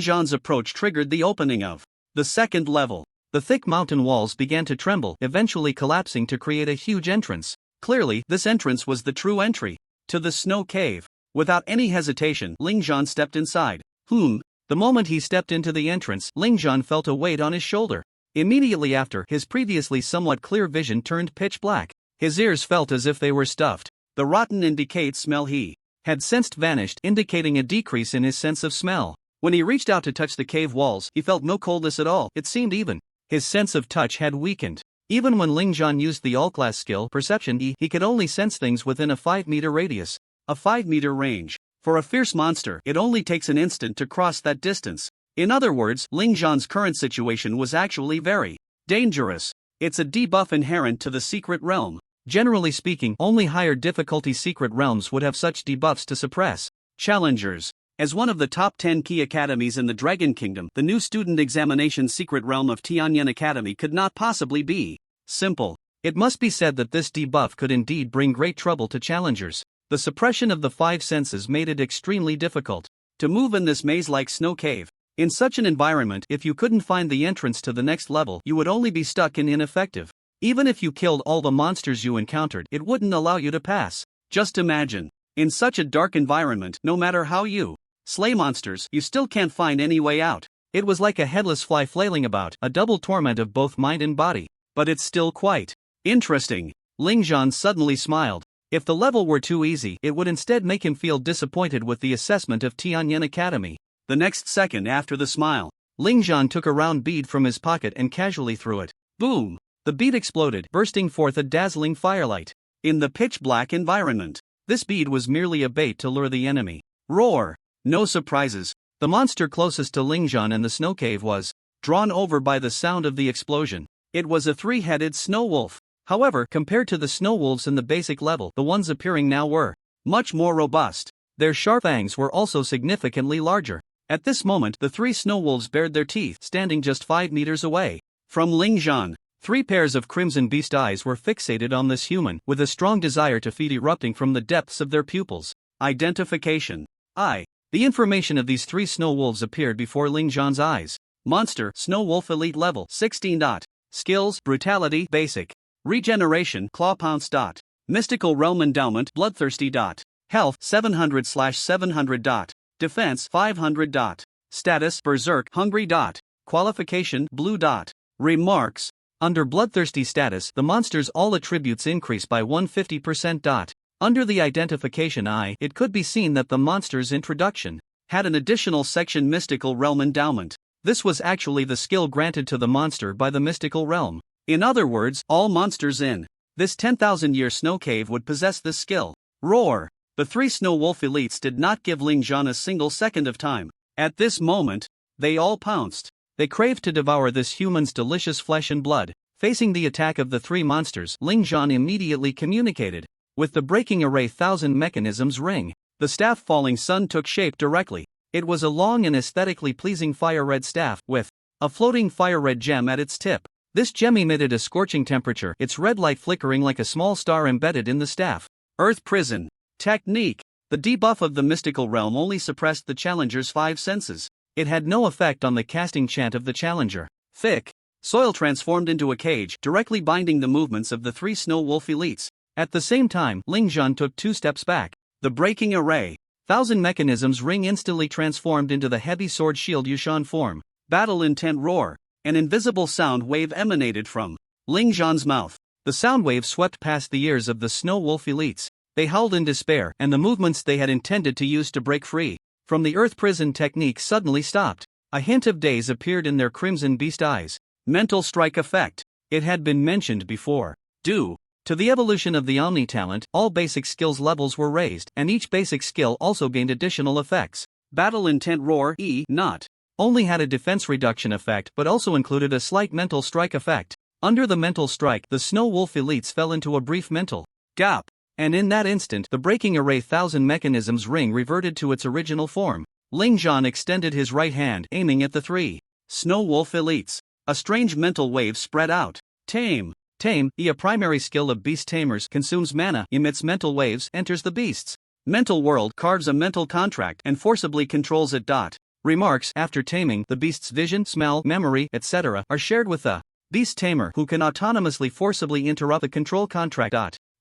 Zhan's approach triggered the opening of the second level. The thick mountain walls began to tremble, eventually collapsing to create a huge entrance. Clearly, this entrance was the true entry to the snow cave. Without any hesitation, Ling Zhan stepped inside. The moment he stepped into the entrance, Ling Zhan felt a weight on his shoulder. Immediately after, his previously somewhat clear vision turned pitch black. His ears felt as if they were stuffed. The rotten and decayed smell he had sensed vanished, indicating a decrease in his sense of smell. When he reached out to touch the cave walls, he felt no coldness at all. It seemed even. His sense of touch had weakened. Even when Ling Zhan used the all-class skill, Perception E, he could only sense things within a 5-meter radius. A 5-meter range. For a fierce monster, it only takes an instant to cross that distance. In other words, Ling Zhan's current situation was actually very dangerous. It's a debuff inherent to the secret realm. Generally speaking, only higher difficulty secret realms would have such debuffs to suppress challengers. As one of the top 10 key academies in the Dragon Kingdom, the new student examination secret realm of Tianyan Academy could not possibly be simple. It must be said that this debuff could indeed bring great trouble to challengers. The suppression of the 5 senses made it extremely difficult to move in this maze-like snow cave. In such an environment, if you couldn't find the entrance to the next level, you would only be stuck and ineffective. Even if you killed all the monsters you encountered, it wouldn't allow you to pass. Just imagine. In such a dark environment, no matter how you slay monsters, you still can't find any way out. It was like a headless fly flailing about, a double torment of both mind and body. But it's still quite interesting. Ling Zhan suddenly smiled. If the level were too easy, it would instead make him feel disappointed with the assessment of Tianyan Academy. The next second after the smile, Ling Zhan took a round bead from his pocket and casually threw it. Boom! The bead exploded, bursting forth a dazzling firelight. In the pitch-black environment, this bead was merely a bait to lure the enemy. Roar! No surprises. The monster closest to Ling Zhan and the snow cave was drawn over by the sound of the explosion. It was a 3-headed snow wolf. However, compared to the snow wolves in the basic level, the ones appearing now were much more robust. Their sharp fangs were also significantly larger. At this moment, the 3 snow wolves bared their teeth, standing just 5 meters away from Ling Zhan. 3 pairs of crimson beast eyes were fixated on this human, with a strong desire to feed erupting from the depths of their pupils. Identification. The information of these 3 snow wolves appeared before Ling Zhan's eyes. Monster, Snow Wolf Elite Level, 16. Skills, Brutality, Basic. Regeneration, Claw Pounce. Mystical Realm Endowment, Bloodthirsty. Health, 700/700. Defense, 500. Status, Berserk, Hungry. Qualification, Blue. Remarks. Under Bloodthirsty status, the monster's all attributes increase by 150%. Under the identification eye, it could be seen that the monster's introduction had an additional section Mystical Realm Endowment. This was actually the skill granted to the monster by the mystical realm. In other words, all monsters in this 10,000-year snow cave would possess this skill. Roar! The 3 snow wolf elites did not give Ling Zhan a single second of time. At this moment, they all pounced. They craved to devour this human's delicious flesh and blood. Facing the attack of the 3 monsters, Ling Zhan immediately communicated with the breaking array 1000 mechanisms ring. The staff Falling Sun took shape directly. It was a long and aesthetically pleasing fire-red staff, with a floating fire-red gem at its tip. This gem emitted a scorching temperature, its red light flickering like a small star embedded in the staff. Earth Prison. Technique. The debuff of the mystical realm only suppressed the challenger's 5 senses. It had no effect on the casting chant of the challenger. Thick soil transformed into a cage, directly binding the movements of the 3 snow wolf elites. At the same time, Ling Zhan took 2 steps back. The breaking array 1000 mechanisms ring instantly transformed into the heavy sword shield Yushan form. Battle intent roar. An invisible sound wave emanated from Ling Zhan's mouth. The sound wave swept past the ears of the snow wolf elites. They howled in despair, and the movements they had intended to use to break free from the earth prison technique suddenly stopped. A hint of daze appeared in their crimson beast eyes. Mental strike effect. It had been mentioned before. Due to the evolution of the Omni talent, all basic skills levels were raised, and each basic skill also gained additional effects. Battle intent roar not only had a defense reduction effect but also included a slight mental strike effect. Under the mental strike, the snow wolf elites fell into a brief mental gap. And in that instant, the breaking array 1000 mechanisms ring reverted to its original form. Ling Zhan extended his right hand, aiming at the 3 snow wolf elites. A strange mental wave spread out. Tame. A primary skill of beast tamers, consumes mana, emits mental waves, enters the beast's mental world, carves a mental contract, and forcibly controls it. Remarks. After taming, the beast's vision, smell, memory, etc. are shared with the beast tamer, who can autonomously forcibly interrupt the control contract.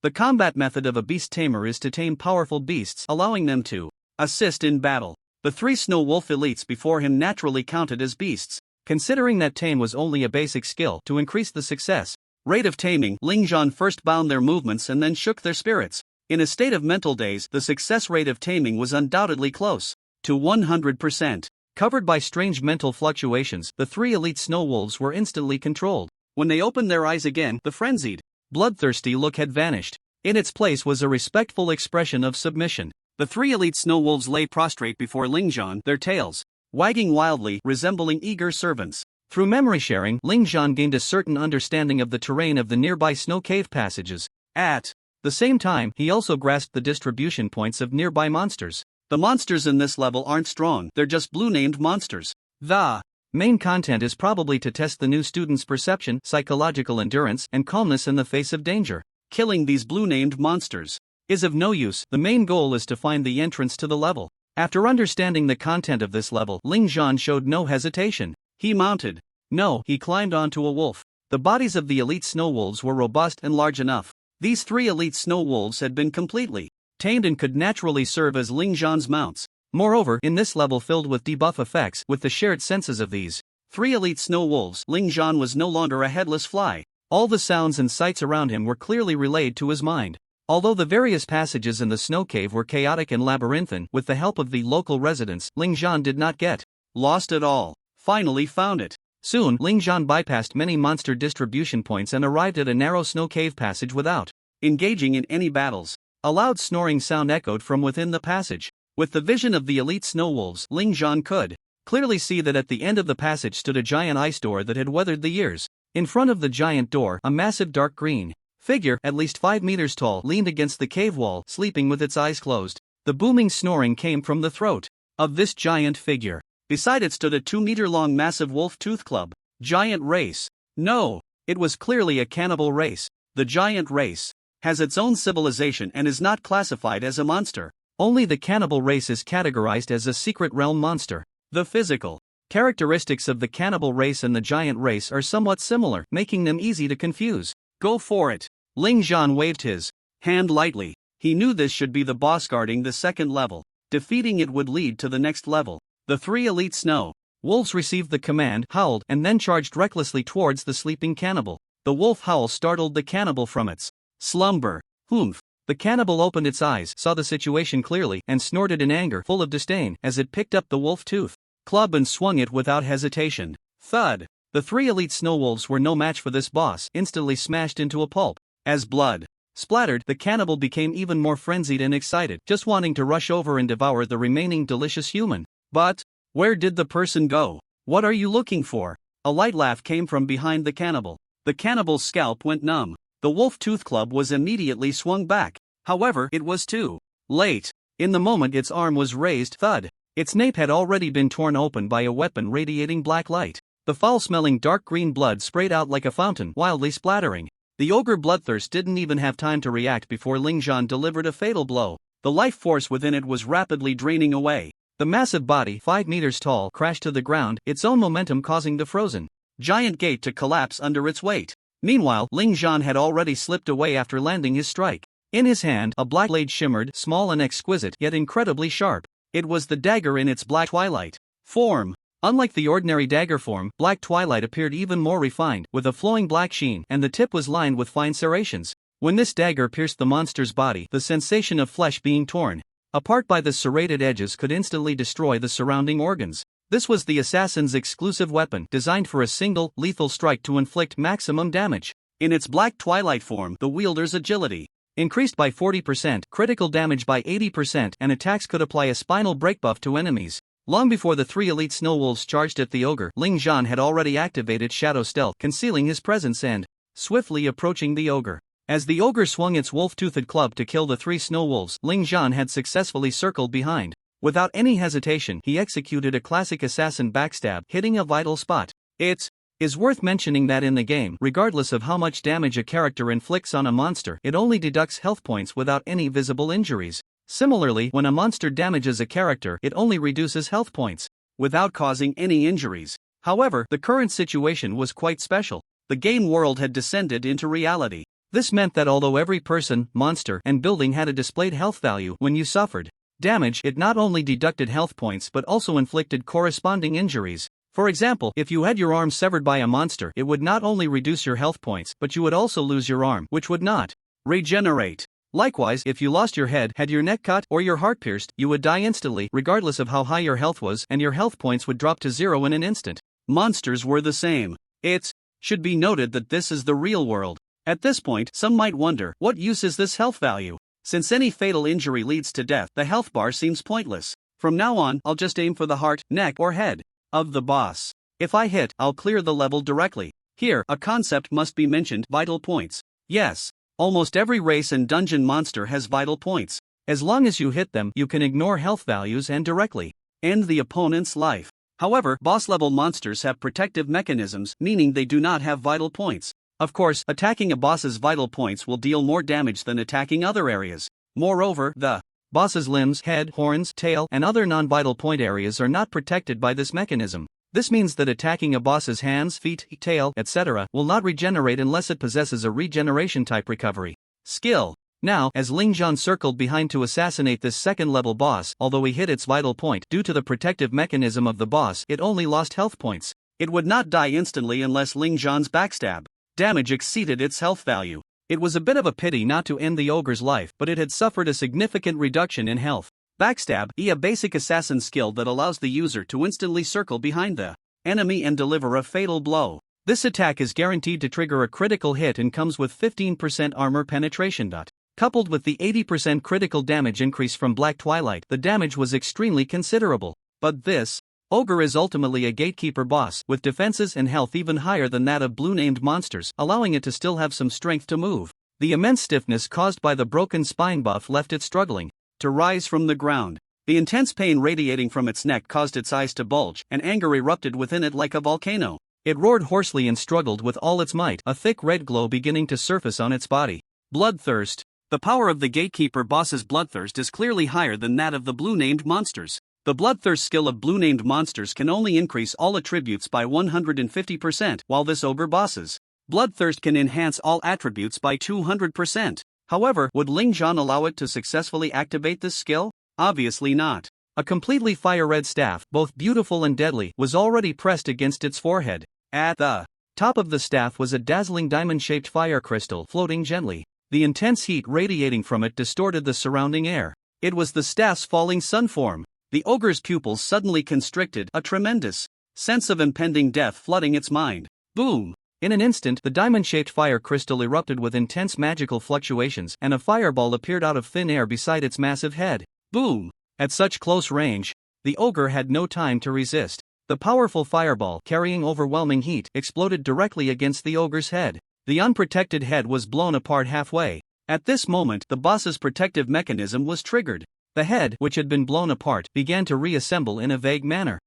The combat method of a beast tamer is to tame powerful beasts, allowing them to assist in battle. The 3 snow wolf elites before him naturally counted as beasts. Considering that tame was only a basic skill to increase the success rate of taming, Ling Zhan first bound their movements and then shook their spirits. In a state of mental daze, the success rate of taming was undoubtedly close to 100%. Covered by strange mental fluctuations, the three elite snow wolves were instantly controlled. When they opened their eyes again, the frenzied, bloodthirsty look had vanished. In its place was a respectful expression of submission. The three elite snow wolves lay prostrate before Ling Zhan, their tails wagging wildly, resembling eager servants. Through memory sharing, Ling Zhan gained a certain understanding of the terrain of the nearby snow cave passages. At the same time, he also grasped the distribution points of nearby monsters. The monsters in this level aren't strong, they're just blue-named monsters. The main content is probably to test the new student's perception, psychological endurance, and calmness in the face of danger. Killing these blue-named monsters is of no use. The main goal is to find the entrance to the level. After understanding the content of this level, Ling Zhan showed no hesitation. He mounted. No, he climbed onto a wolf. The bodies of the elite snow wolves were robust and large enough. These three elite snow wolves had been completely tamed and could naturally serve as Ling Zhan's mounts. Moreover, in this level filled with debuff effects, with the shared senses of these three elite snow wolves, Ling Zhan was no longer a headless fly. All the sounds and sights around him were clearly relayed to his mind. Although the various passages in the snow cave were chaotic and labyrinthine, with the help of the local residents, Ling Zhan did not get lost at all. Finally found it. Soon, Ling Zhan bypassed many monster distribution points and arrived at a narrow snow cave passage without engaging in any battles. A loud snoring sound echoed from within the passage. With the vision of the elite snow wolves, Ling Zhan could clearly see that at the end of the passage stood a giant ice door that had weathered the years. In front of the giant door, a massive dark green figure, at least 5 meters tall, leaned against the cave wall, sleeping with its eyes closed. The booming snoring came from the throat of this giant figure. Beside it stood a 2-meter-long massive wolf tooth club. Giant race. No, it was clearly a cannibal race. The giant race has its own civilization and is not classified as a monster. Only the cannibal race is categorized as a secret realm monster. The physical characteristics of the cannibal race and the giant race are somewhat similar, making them easy to confuse. Go for it. Ling Zhan waved his hand lightly. He knew this should be the boss guarding the second level. Defeating it would lead to the next level. The three elite snow wolves received the command, howled, and then charged recklessly towards the sleeping cannibal. The wolf howl startled the cannibal from its slumber. Humph. The cannibal opened its eyes, saw the situation clearly, and snorted in anger, full of disdain, as it picked up the wolf tooth club and swung it without hesitation. Thud. The three elite snow wolves were no match for this boss, instantly smashed into a pulp. As blood splattered, the cannibal became even more frenzied and excited, just wanting to rush over and devour the remaining delicious human. But where did the person go? What are you looking for? A light laugh came from behind the cannibal. The cannibal's scalp went numb. The wolf tooth club was immediately swung back. However, it was too late. In the moment its arm was raised, thud. Its nape had already been torn open by a weapon radiating black light. The foul-smelling dark green blood sprayed out like a fountain, wildly splattering. The ogre Bloodthirst didn't even have time to react before Ling Zhan delivered a fatal blow. The life force within it was rapidly draining away. The massive body, 5 meters tall, crashed to the ground, its own momentum causing the frozen giant gate to collapse under its weight. Meanwhile, Ling Zhan had already slipped away after landing his strike. In his hand, a black blade shimmered, small and exquisite, yet incredibly sharp. It was the dagger in its black twilight form. Unlike the ordinary dagger form, Black Twilight appeared even more refined, with a flowing black sheen, and the tip was lined with fine serrations. When this dagger pierced the monster's body, the sensation of flesh being torn apart by the serrated edges could instantly destroy the surrounding organs. This was the assassin's exclusive weapon, designed for a single, lethal strike to inflict maximum damage. In its Black Twilight form, the wielder's agility increased by 40%, critical damage by 80%, and attacks could apply a spinal break buff to enemies. Long before the three elite snow wolves charged at the ogre, Ling Zhan had already activated Shadow Stealth, concealing his presence and swiftly approaching the ogre. As the ogre swung its wolf-toothed club to kill the three snow wolves, Ling Zhan had successfully circled behind. Without any hesitation, he executed a classic assassin backstab, hitting a vital spot. It is worth mentioning that in the game, regardless of how much damage a character inflicts on a monster, it only deducts health points without any visible injuries. Similarly, when a monster damages a character, it only reduces health points, without causing any injuries. However, the current situation was quite special. The game world had descended into reality. This meant that although every person, monster, and building had a displayed health value, when you suffered damage, it not only deducted health points but also inflicted corresponding injuries. For example, if you had your arm severed by a monster, it would not only reduce your health points, but you would also lose your arm, which would not regenerate. Likewise, if you lost your head, had your neck cut, or your heart pierced, you would die instantly, regardless of how high your health was, and your health points would drop to 0 in an instant. Monsters were the same. It should be noted that this is the real world. At this point, some might wonder, what use is this health value? Since any fatal injury leads to death, the health bar seems pointless. From now on, I'll just aim for the heart, neck, or head of the boss. If I hit, I'll clear the level directly. Here, a concept must be mentioned: vital points. Yes, almost every race and dungeon monster has vital points. As long as you hit them, you can ignore health values and directly end the opponent's life. However, boss-level monsters have protective mechanisms, meaning they do not have vital points. Of course, attacking a boss's vital points will deal more damage than attacking other areas. Moreover, the boss's limbs, head, horns, tail, and other non-vital point areas are not protected by this mechanism. This means that attacking a boss's hands, feet, tail, etc. will not regenerate unless it possesses a regeneration-type recovery skill. Now, as Ling Zhan circled behind to assassinate this second-level boss, although he hit its vital point, due to the protective mechanism of the boss, it only lost health points. It would not die instantly unless Ling Zhan's backstab damage exceeded its health value. It was a bit of a pity not to end the ogre's life, but it had suffered a significant reduction in health. Backstab, a basic assassin skill that allows the user to instantly circle behind the enemy and deliver a fatal blow. This attack is guaranteed to trigger a critical hit and comes with 15% armor penetration. Coupled with the 80% critical damage increase from Black Twilight, the damage was extremely considerable. But this ogre is ultimately a gatekeeper boss, with defenses and health even higher than that of blue-named monsters, allowing it to still have some strength to move. The immense stiffness caused by the broken spine buff left it struggling to rise from the ground. The intense pain radiating from its neck caused its eyes to bulge, and anger erupted within it like a volcano. It roared hoarsely and struggled with all its might, a thick red glow beginning to surface on its body. Bloodthirst. The power of the gatekeeper boss's bloodthirst is clearly higher than that of the blue-named monsters. The bloodthirst skill of blue-named monsters can only increase all attributes by 150%, while this ogre boss's bloodthirst can enhance all attributes by 200%. However, would Ling Zhan allow it to successfully activate this skill? Obviously not. A completely fire-red staff, both beautiful and deadly, was already pressed against its forehead. At the top of the staff was a dazzling diamond-shaped fire crystal floating gently. The intense heat radiating from it distorted the surrounding air. It was the staff's falling sun form. The ogre's pupils suddenly constricted, a tremendous sense of impending death flooding its mind. Boom! In an instant, the diamond-shaped fire crystal erupted with intense magical fluctuations, and a fireball appeared out of thin air beside its massive head. Boom! At such close range, the ogre had no time to resist. The powerful fireball, carrying overwhelming heat, exploded directly against the ogre's head. The unprotected head was blown apart halfway. At this moment, the boss's protective mechanism was triggered. The head, which had been blown apart, began to reassemble in a vague manner.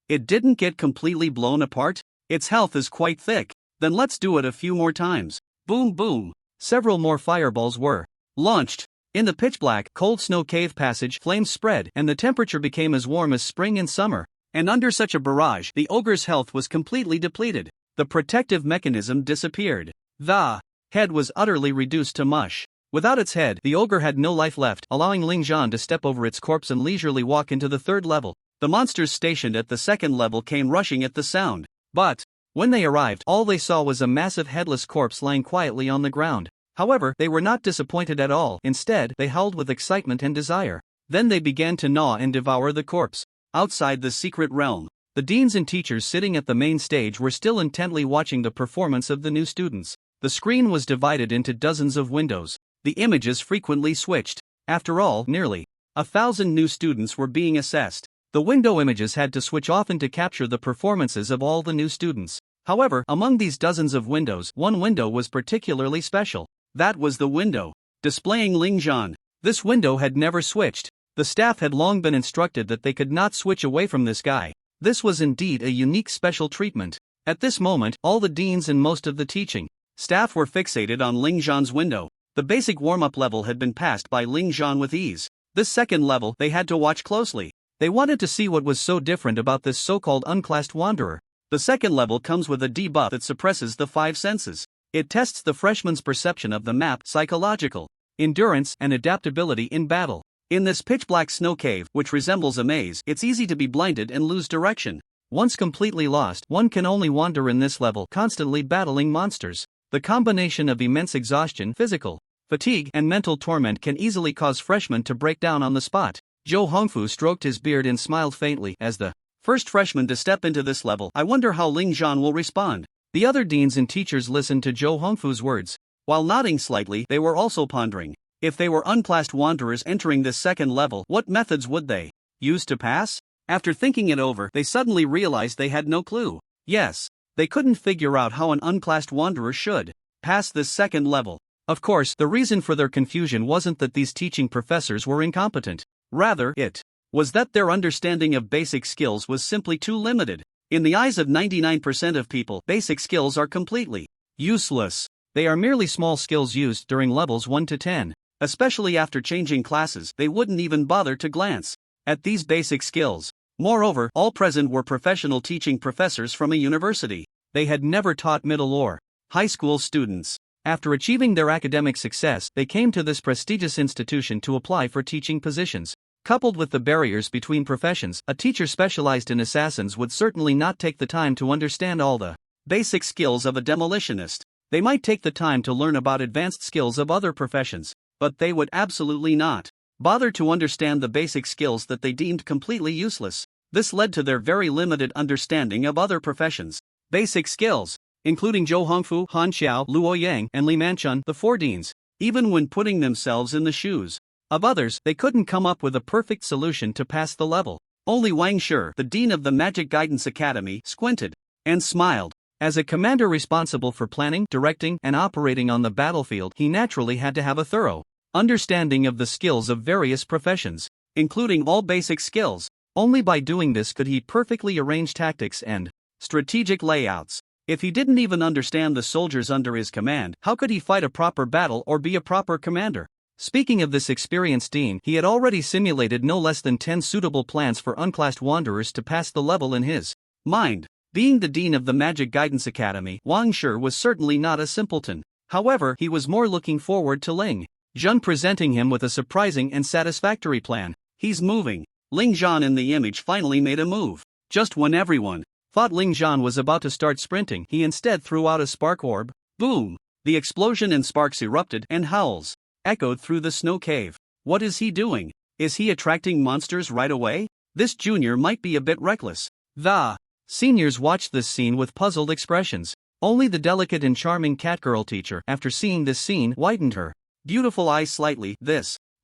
It didn't get completely blown apart? Its health is quite thick. Then let's do it a few more times. Boom boom. Several more fireballs were launched. In the pitch-black, cold snow cave passage, flames spread, and the temperature became as warm as spring in summer. And under such a barrage, the ogre's health was completely depleted. The protective mechanism disappeared. The head was utterly reduced to mush. Without its head, the ogre had no life left, allowing Ling Zhan to step over its corpse and leisurely walk into the third level. The monsters stationed at the second level came rushing at the sound. But when they arrived, all they saw was a massive headless corpse lying quietly on the ground. However, they were not disappointed at all. Instead, they howled with excitement and desire. Then they began to gnaw and devour the corpse. Outside the secret realm, the deans and teachers sitting at the main stage were still intently watching the performance of the new students. The screen was divided into dozens of windows. The images frequently switched. After all, nearly 1,000 new students were being assessed. The window images had to switch often to capture the performances of all the new students. However, among these dozens of windows, one window was particularly special. That was the window displaying Ling Zhan. This window had never switched. The staff had long been instructed that they could not switch away from this guy. This was indeed a unique special treatment. At this moment, all the deans and most of the teaching staff were fixated on Ling Zhan's window. The basic warm-up level had been passed by Ling Zhan with ease. This second level, they had to watch closely. They wanted to see what was so different about this so-called unclassed wanderer. The second level comes with a debuff that suppresses the 5 senses. It tests the freshman's perception of the map, psychological endurance, and adaptability in battle. In this pitch-black snow cave, which resembles a maze, it's easy to be blinded and lose direction. Once completely lost, one can only wander in this level, constantly battling monsters. The combination of immense exhaustion, physical fatigue, and mental torment can easily cause freshmen to break down on the spot. Zhou Hongfu stroked his beard and smiled faintly. As the first freshman to step into this level, I wonder how Ling Zhan will respond. The other deans and teachers listened to Zhou Hongfu's words. While nodding slightly, they were also pondering. If they were unclassed wanderers entering this second level, what methods would they use to pass? After thinking it over, they suddenly realized they had no clue. Yes, they couldn't figure out how an unclassed wanderer should pass this second level. Of course, the reason for their confusion wasn't that these teaching professors were incompetent. Rather, it was that their understanding of basic skills was simply too limited. In the eyes of 99% of people, basic skills are completely useless. They are merely small skills used during levels 1 to 10. Especially after changing classes, they wouldn't even bother to glance at these basic skills. Moreover, all present were professional teaching professors from a university. They had never taught middle or high school students. After achieving their academic success, they came to this prestigious institution to apply for teaching positions. Coupled with the barriers between professions, a teacher specialized in assassins would certainly not take the time to understand all the basic skills of a demolitionist. They might take the time to learn about advanced skills of other professions, but they would absolutely not bother to understand the basic skills that they deemed completely useless. This led to their very limited understanding of other professions. Basic skills, including Zhou Hongfu, Han Xiao, Luo Yang, and Li Manchun, the four deans. Even when putting themselves in the shoes of others, they couldn't come up with a perfect solution to pass the level. Only Wang Shi, the dean of the Magic Guidance Academy, squinted and smiled. As a commander responsible for planning, directing, and operating on the battlefield, he naturally had to have a thorough understanding of the skills of various professions, including all basic skills. Only by doing this could he perfectly arrange tactics and strategic layouts. If he didn't even understand the soldiers under his command, how could he fight a proper battle or be a proper commander? Speaking of this experienced dean, he had already simulated no less than 10 suitable plans for unclassed wanderers to pass the level in his mind. Being the dean of the Magic Guidance Academy, Wang Shi was certainly not a simpleton. However, he was more looking forward to Ling Zhan presenting him with a surprising and satisfactory plan. He's moving. Ling Zhan in the image finally made a move. Just when everyone thought Ling Zhan was about to start sprinting, he instead threw out a spark orb. Boom! The explosion and sparks erupted, and howls echoed through the snow cave. What is he doing? Is he attracting monsters right away? This junior might be a bit reckless. The seniors watched this scene with puzzled expressions. Only the delicate and charming catgirl teacher, after seeing this scene, widened her beautiful eyes slightly.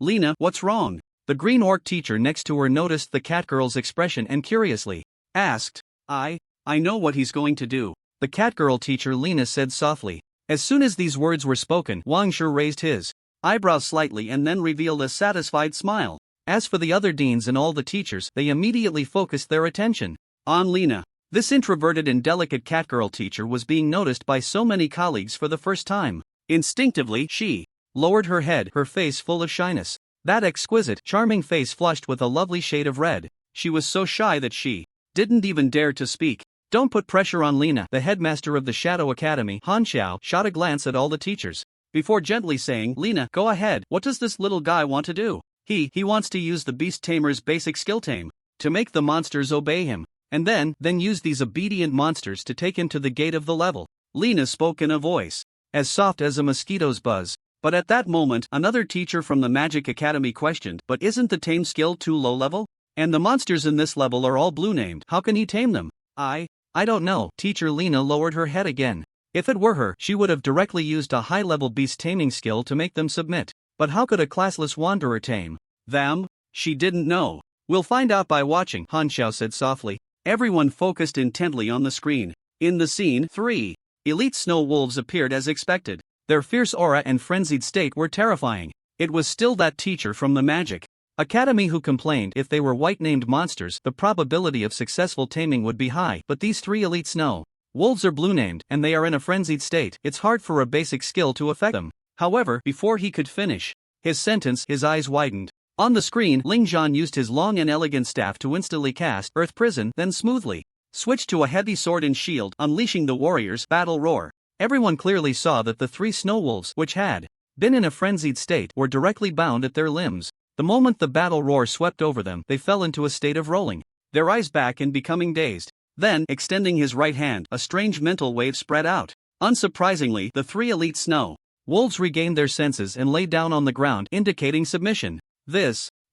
Lena, what's wrong? The green orc teacher next to her noticed the catgirl's expression and curiously asked, I know what he's going to do. The catgirl teacher Lena said softly. As soon as these words were spoken, Wang Shi raised his eyebrows slightly and then revealed a satisfied smile. As for the other deans and all the teachers, they immediately focused their attention on Lena. This introverted and delicate catgirl teacher was being noticed by so many colleagues for the first time. Instinctively, she lowered her head, her face full of shyness. That exquisite, charming face flushed with a lovely shade of red. She was so shy that she didn't even dare to speak. Don't put pressure on Lena. The headmaster of the Shadow Academy, Han Xiao, shot a glance at all the teachers before gently saying, Lena, go ahead. What does this little guy want to do? He wants to use the beast tamer's basic skill tame to make the monsters obey him, and then use these obedient monsters to take him to the gate of the level. Lena spoke in a voice as soft as a mosquito's buzz. But at that moment, another teacher from the Magic Academy questioned, but isn't the tame skill too low level? And the monsters in this level are all blue named. How can he tame them? I don't know. Teacher Lena lowered her head again. If it were her, she would have directly used a high-level beast taming skill to make them submit. But how could a classless wanderer tame them? She didn't know. We'll find out by watching, Han Xiao said softly. Everyone focused intently on the screen. In the scene, 3 elite snow wolves appeared as expected. Their fierce aura and frenzied state were terrifying. It was still that teacher from the Magic Academy who complained if they were white-named monsters, the probability of successful taming would be high. But these 3 elite snow wolves are blue-named, and they are in a frenzied state. It's hard for a basic skill to affect them. However, before he could finish his sentence, his eyes widened. On the screen, Ling Zhan used his long and elegant staff to instantly cast Earth Prison, then smoothly switched to a heavy sword and shield, unleashing the warrior's battle roar. Everyone clearly saw that the 3 snow wolves, which had been in a frenzied state, were directly bound at their limbs. The moment the battle roar swept over them, they fell into a state of rolling their eyes back and becoming dazed. Then, extending his right hand, a strange mental wave spread out. Unsurprisingly, the three elite snow wolves regained their senses and lay down on the ground, indicating submission.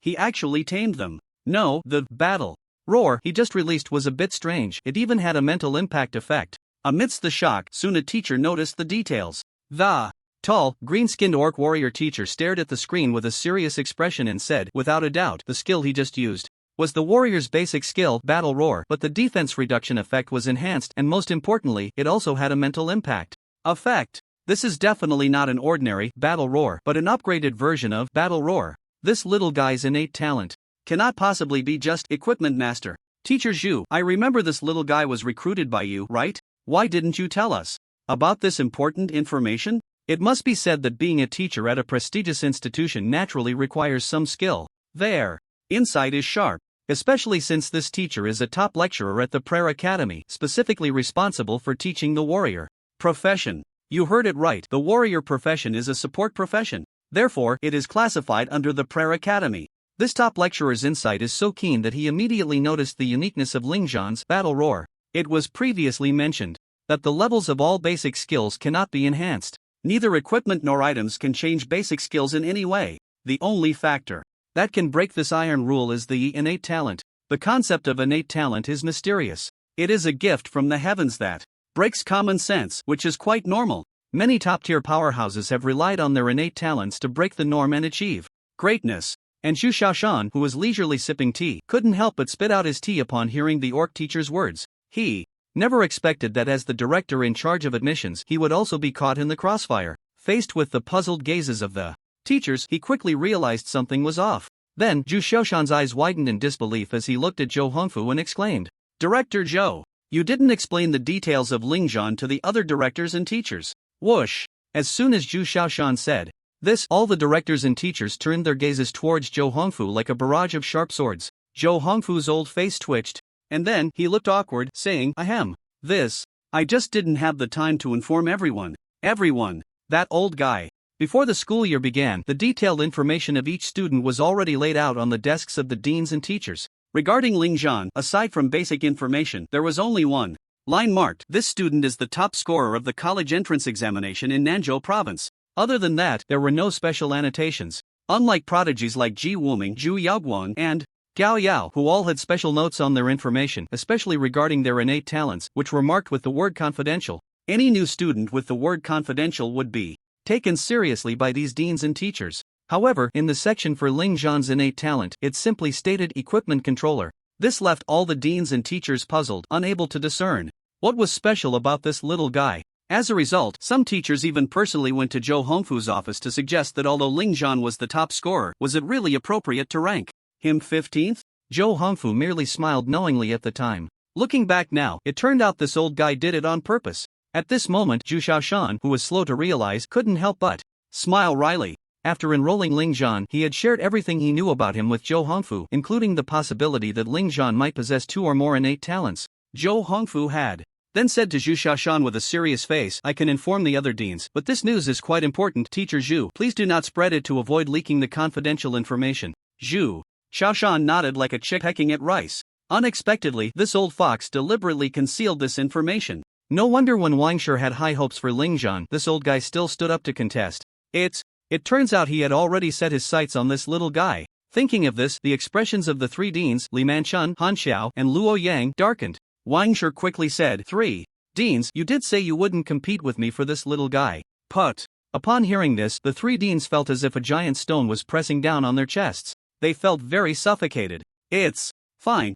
He actually tamed them. No, the battle roar he just released was a bit strange. It even had a mental impact effect. Amidst the shock, soon a teacher noticed the details. The tall, green-skinned orc warrior teacher stared at the screen with a serious expression and said, without a doubt, the skill he just used was the warrior's basic skill, battle roar, but the defense reduction effect was enhanced, and most importantly, it also had a mental impact effect. This is definitely not an ordinary battle roar, but an upgraded version of battle roar. This little guy's innate talent cannot possibly be just equipment master. Teacher Zhu, I remember this little guy was recruited by you, right? Why didn't you tell us about this important information? It must be said that being a teacher at a prestigious institution naturally requires some skill. Their insight is sharp, especially since this teacher is a top lecturer at the Prayer Academy, specifically responsible for teaching the warrior profession. You heard it right, the warrior profession is a support profession. Therefore, it is classified under the Prayer Academy. This top lecturer's insight is so keen that he immediately noticed the uniqueness of Ling Zhan's battle roar. It was previously mentioned that the levels of all basic skills cannot be enhanced. Neither equipment nor items can change basic skills in any way. The only factor that can break this iron rule is the innate talent. The concept of innate talent is mysterious. It is a gift from the heavens that breaks common sense, which is quite normal. Many top-tier powerhouses have relied on their innate talents to break the norm and achieve greatness. And Zhu Xiaoshan, who was leisurely sipping tea, couldn't help but spit out his tea upon hearing the orc teacher's words. He never expected that as the director in charge of admissions, he would also be caught in the crossfire. Faced with the puzzled gazes of the teachers, he quickly realized something was off. Then, Zhu Xiaoshan's eyes widened in disbelief as he looked at Zhou Hongfu and exclaimed, Director Zhou, you didn't explain the details of Ling Zhan to the other directors and teachers. Whoosh! As soon as Zhu Xiaoshan said this, all the directors and teachers turned their gazes towards Zhou Hongfu like a barrage of sharp swords. Zhou Hongfu's old face twitched, and then he looked awkward, saying, Ahem. I just didn't have the time to inform everyone. That old guy. Before the school year began, the detailed information of each student was already laid out on the desks of the deans and teachers. Regarding Ling Zhan, aside from basic information, there was only one line marked. This student is the top scorer of the college entrance examination in Nanzhou province. Other than that, there were no special annotations. Unlike prodigies like Ji Wuming, Zhu Yaoguang, and Gao Yao, who all had special notes on their information, especially regarding their innate talents, which were marked with the word confidential. Any new student with the word confidential would be taken seriously by these deans and teachers. However, in the section for Ling Zhan's innate talent, it simply stated equipment controller. This left all the deans and teachers puzzled, unable to discern what was special about this little guy. As a result, some teachers even personally went to Zhou Hongfu's office to suggest that although Ling Zhan was the top scorer, was it really appropriate to rank him 15th? Zhou Hongfu merely smiled knowingly at the time. Looking back now, it turned out this old guy did it on purpose. At this moment, Zhu Xiaoshan, who was slow to realize, couldn't help but smile wryly. After enrolling Ling Zhan, he had shared everything he knew about him with Zhou Hongfu, including the possibility that Ling Zhan might possess 2 or more innate talents. Zhou Hongfu had then said to Zhu Xiaoshan with a serious face, I can inform the other deans, but this news is quite important. Teacher Zhu, please do not spread it to avoid leaking the confidential information. Zhu Xiaoshan nodded like a chick pecking at rice. Unexpectedly, this old fox deliberately concealed this information. No wonder when Wangshi had high hopes for Ling Zhan, this old guy still stood up to contest. It turns out he had already set his sights on this little guy. Thinking of this, the expressions of the 3 deans, Li Manchun, Han Xiao, and Luo Yang, darkened. Wangshi quickly said, 3 deans, you did say you wouldn't compete with me for this little guy. Put. Upon hearing this, the 3 deans felt as if a giant stone was pressing down on their chests. They felt very suffocated. It's fine,